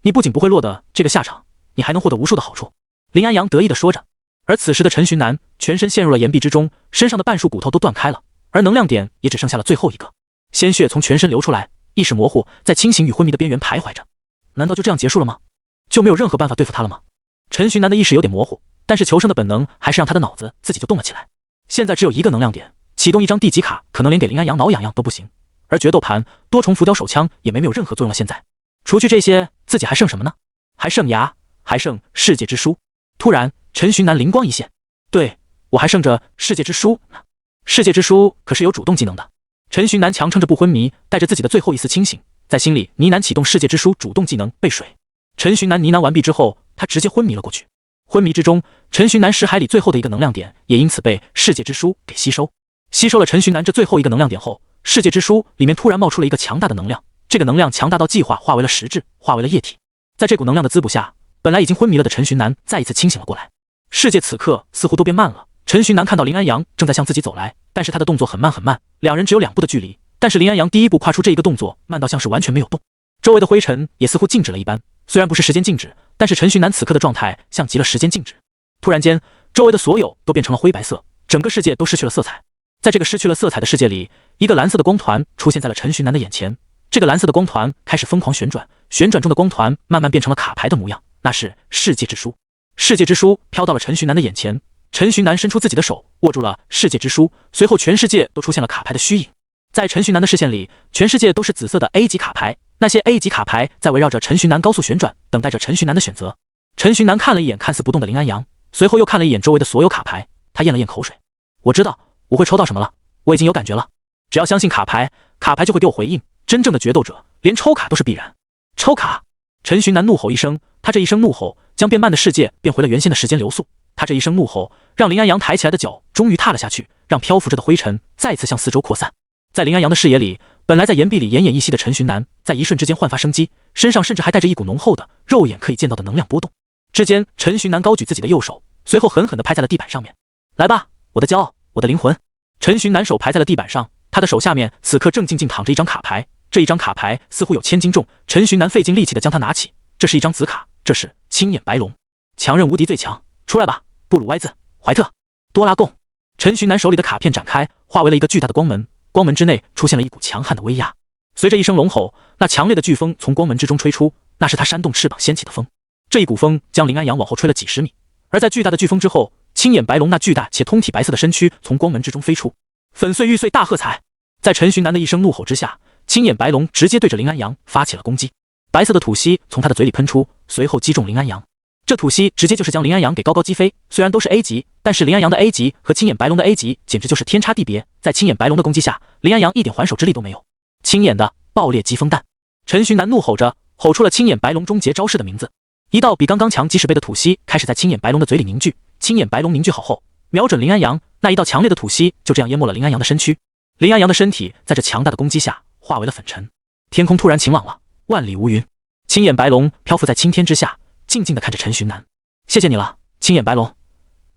你不仅不会落得这个下场，你还能获得无数的好处。林安阳得意地说着。而此时的陈寻南全身陷入了岩壁之中，身上的半数骨头都断开了，而能量点也只剩下了最后一个。鲜血从全身流出来，意识模糊，在清醒与昏迷的边缘徘徊着。难道就这样结束了吗？就没有任何办法对付他了吗？陈寻南的意识有点模糊，但是求生的本能还是让他的脑子自己就动了起来。现在只有1个能量点，启动一张地级卡可能连给林安阳挠痒痒都不行，而决斗盘、多重浮雕手枪也没有任何作用了。现在除去这些，自己还剩什么呢？还剩牙，还剩世界之书。突然陈寻南灵光一现，对，我还剩着世界之书呢。世界之书可是有主动技能的。陈寻南强撑着不昏迷，带着自己的最后一丝清醒，在心里呢喃启动世界之书主动技能背水。陈寻南呢喃完毕之后，他直接昏迷了过去。昏迷之中，陈寻南识海里最后的一个能量点也因此被世界之书给吸收。吸收了陈寻南这最后一个能量点后，世界之书里面突然冒出了一个强大的能量，这个能量强大到计划化为了实质，化为了液体。在这股能量的滋补下，本来已经昏迷了的陈寻南再一次清醒了过来。世界此刻似乎都变慢了。陈寻南看到林安阳正在向自己走来，但是他的动作很慢很慢，两人只有2步的距离，但是林安阳第一步跨出这一个动作慢到像是完全没有动，周围的灰尘也似乎静止了一般。虽然不是时间静止，但是陈寻南此刻的状态像极了时间静止。突然间，周围的所有都变成了灰白色，整个世界都失去了色彩。在这个失去了色彩的世界里，一个蓝色的光团出现在了陈寻南的眼前。这个蓝色的光团开始疯狂旋转，旋转中的光团慢慢变成了卡牌的模样，那是世界之书。世界之书飘到了陈寻南的眼前，陈寻南伸出自己的手握住了世界之书，随后全世界都出现了卡牌的虚影。在陈寻南的视线里，全世界都是紫色的 A 级卡牌，那些 A 级卡牌在围绕着陈寻南高速旋转，等待着陈寻南的选择。陈寻南看了一眼看似不动的林安阳，随后又看了一眼周围的所有卡牌，他咽了咽口水。我知道我会抽到什么了，我已经有感觉了。只要相信卡牌，卡牌就会给我回应。真正的决斗者连抽卡都是必然。抽卡！陈寻南怒吼一声，他这一声怒吼将变慢的世界变回了原先的时间流速。他这一声怒吼让林安阳抬起来的脚终于踏了下去，让漂浮着的灰尘再次向四周扩散。在林安阳的视野里，本来在岩壁里奄奄一息的陈寻南在一瞬之间焕发生机，身上甚至还带着一股浓厚的肉眼可以见到的能量波动。之间，陈寻南高举自己的右手，随后狠狠地拍在了地板上面。来吧，我的骄傲，我的灵魂！陈寻南手拍在了地板上，他的手下面此刻正静静躺着一张卡牌，这一张卡牌似乎有1000斤重。陈寻南费尽力气地将它拿起，这是一张紫卡，这是青眼白龙，强韧无敌最强，出来吧，布鲁歪兹、怀特、多拉贡！陈寻南手里的卡片展开，化为了一个巨大的光门，光门之内出现了一股强悍的威压。随着一声龙吼，那强烈的飓风从光门之中吹出，那是他扇动翅膀掀起的风。这一股风将林安阳往后吹了几十米，而在巨大的飓风之后，青眼白龙那巨大且通体白色的身躯从光门之中飞出，粉碎玉碎大喝彩！在陈寻南的一声怒吼之下，青眼白龙直接对着林安阳发起了攻击。白色的吐息从他的嘴里喷出，随后击中林安阳。这吐息直接就是将林安阳给高高击飞。虽然都是 A 级，但是林安阳的 A 级和青眼白龙的 A 级简直就是天差地别。在青眼白龙的攻击下，林安阳一点还手之力都没有。青眼的爆裂疾风弹！陈寻南怒吼着，吼出了青眼白龙终结招式的名字。一道比刚刚强几十倍的吐息开始在青眼白龙的嘴里凝聚。青眼白龙凝聚好后，瞄准林安阳，那一道强烈的吐息就这样淹没了林安阳的身躯。林安阳的身体在这强大的攻击下化为了粉尘。天空突然晴朗了，万里无云。青眼白龙漂浮在青天之下，静静地看着陈寻南。谢谢你了，青眼白龙，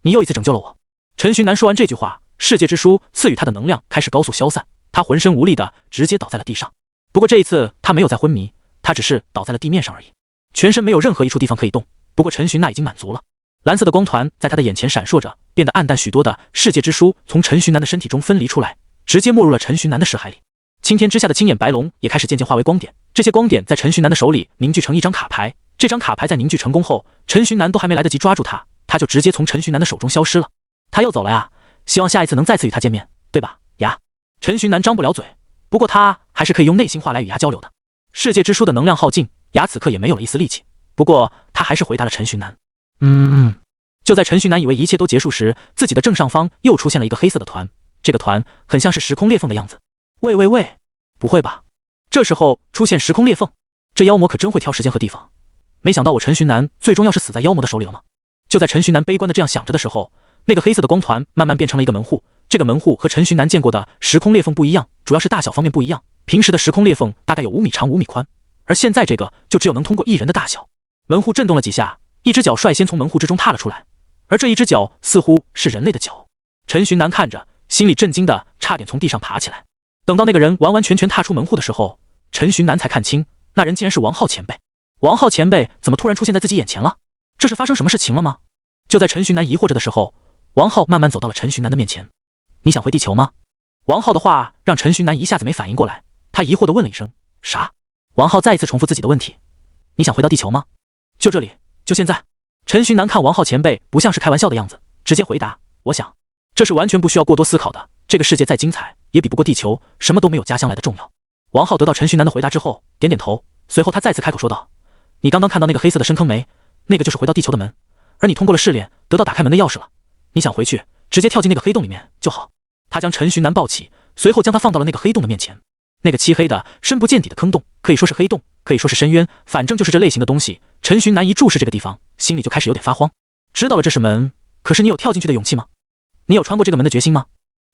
你又一次拯救了我。陈寻南说完这句话，世界之书赐予他的能量开始高速消散，他浑身无力的直接倒在了地上。不过这一次他没有再昏迷，他只是倒在了地面上而已，全身没有任何一处地方可以动。不过陈寻那已经满足了。蓝色的光团在他的眼前闪烁着，变得暗淡许多的世界之书从陈寻南的身体中分离出来，直接没入了陈寻南的识海里。青天之下的青眼白龙也开始渐渐化为光点，这些光点在陈寻南的手里凝聚成一张卡牌。这张卡牌在凝聚成功后，陈寻南都还没来得及抓住它，他就直接从陈寻南的手中消失了。他又走了呀，希望下一次能再次与他见面，对吧，牙？陈寻南张不了嘴，不过他还是可以用内心话来与牙交流的。世界之书的能量耗尽，牙此刻也没有了一丝力气，不过他还是回答了陈寻南。就在陈旭南以为一切都结束时，自己的正上方又出现了一个黑色的团，这个团很像是时空裂缝的样子。喂，不会吧？这时候出现时空裂缝，这妖魔可真会挑时间和地方。没想到我陈旭南最终要是死在妖魔的手里了吗？就在陈旭南悲观的这样想着的时候，那个黑色的光团慢慢变成了一个门户。这个门户和陈旭南见过的时空裂缝不一样，主要是大小方面不一样。平时的时空裂缝大概有5米长5米宽，而现在这个就只有能通过一人的大小。门户震动了几下，一只脚率先从门户之中踏了出来，而这一只脚似乎是人类的脚。陈旭南看着，心里震惊的差点从地上爬起来。等到那个人完完全全踏出门户的时候，陈旭南才看清，那人竟然是王浩前辈。王浩前辈怎么突然出现在自己眼前了？这是发生什么事情了吗？就在陈旭南疑惑着的时候，王浩慢慢走到了陈旭南的面前。你想回地球吗？王浩的话让陈旭南一下子没反应过来，他疑惑地问了一声，啥？王浩再一次重复自己的问题，你想回到地球吗？就这里，就现在。陈旭南看王浩前辈不像是开玩笑的样子，直接回答，我想。这是完全不需要过多思考的，这个世界再精彩也比不过地球什么都没有家乡来的重要。王浩得到陈旭南的回答之后点点头，随后他再次开口说道，你刚刚看到那个黑色的深坑没？那个就是回到地球的门，而你通过了试炼，得到打开门的钥匙了。你想回去，直接跳进那个黑洞里面就好。他将陈旭南抱起，随后将他放到了那个黑洞的面前。那个漆黑的深不见底的坑洞，可以说是黑洞，可以说是深渊，反正就是这类型的东西。陈旭南一注视这个地方，心里就开始有点发慌。知道了这是门，可是你有跳进去的勇气吗？你有穿过这个门的决心吗？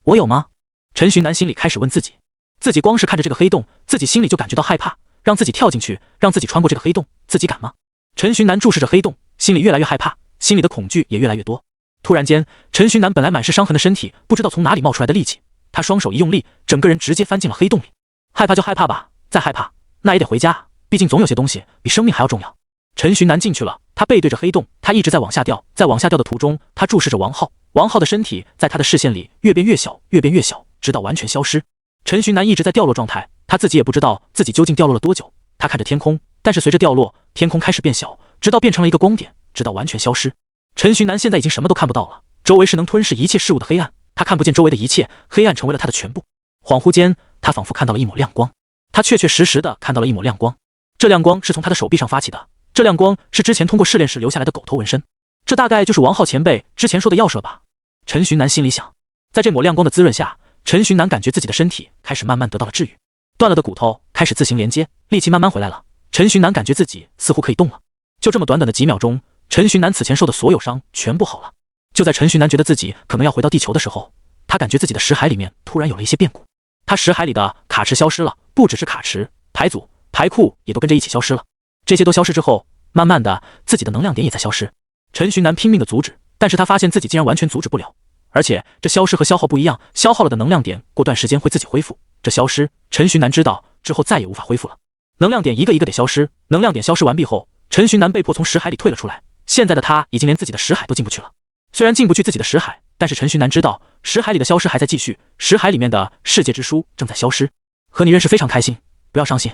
我有吗？陈旭南心里开始问自己。自己光是看着这个黑洞，自己心里就感觉到害怕，让自己跳进去，让自己穿过这个黑洞，自己敢吗？陈旭南注视着黑洞，心里越来越害怕，心里的恐惧也越来越多。突然间，陈旭南本来满是伤痕的身体不知道从哪里冒出来的力气，他双手一用力，整个人直接翻进了黑洞里。害怕就害怕吧，再害怕那也得回家，毕竟总有些东西比生命还要重要。陈旭南进去了，他背对着黑洞，他一直在往下掉，在往下掉的途中，他注视着王浩，王浩的身体在他的视线里越变越小，越变越小，直到完全消失。陈旭南一直在掉落状态，他自己也不知道自己究竟掉落了多久。他看着天空，但是随着掉落，天空开始变小，直到变成了一个光点，直到完全消失。陈旭南现在已经什么都看不到了，周围是能吞噬一切事物的黑暗，他看不见周围的一切，黑暗成为了他的全部。恍惚间，他仿佛看到了一抹亮光，他确确实实的看到了一抹亮光。这亮光是从他的手臂上发起的，这亮光是之前通过试炼时留下来的狗头纹身，这大概就是王浩前辈之前说的钥匙了吧？陈旭南心里想。在这抹亮光的滋润下，陈旭南感觉自己的身体开始慢慢得到了治愈，断了的骨头开始自行连接，力气慢慢回来了。陈旭南感觉自己似乎可以动了。就这么短短的几秒钟，陈旭南此前受的所有伤全部好了。就在陈旭南觉得自己可能要回到地球的时候，他感觉自己的识海里面突然有了一些变故。他识海里的卡池消失了，不只是卡池，牌组、牌库也都跟着一起消失了。这些都消失之后，慢慢的自己的能量点也在消失。陈旭南拼命的阻止，但是他发现自己竟然完全阻止不了。而且这消失和消耗不一样，消耗了的能量点过段时间会自己恢复，这消失陈旭南知道之后再也无法恢复了。能量点一个一个得消失，能量点消失完毕后，陈旭南被迫从识海里退了出来。现在的他已经连自己的识海都进不去了。虽然进不去自己的识海，但是陈旭南知道识海里的消失还在继续，识海里面的世界之书正在消失。和你认识非常开心，不要伤心，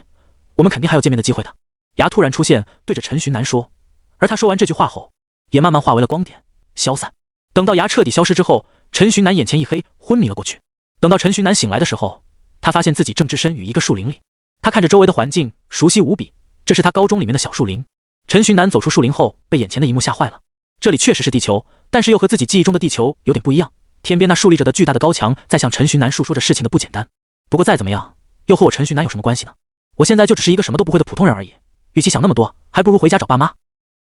我们肯定还有见面的机会的。牙突然出现，对着陈旭南说，而他说完这句话后，也慢慢化为了光点，消散。等到牙彻底消失之后，陈旭南眼前一黑，昏迷了过去。等到陈旭南醒来的时候，他发现自己正置身于一个树林里，他看着周围的环境熟悉无比，这是他高中里面的小树林。陈旭南走出树林后，被眼前的一幕吓坏了。这里确实是地球，但是又和自己记忆中的地球有点不一样。天边那竖立着的巨大的高墙在向陈旭南述说着事情的不简单。不过再怎么样，又和我陈旭南有什么关系呢？我现在就只是一个什么都不会的普通人而已。与其想那么多，还不如回家找爸妈。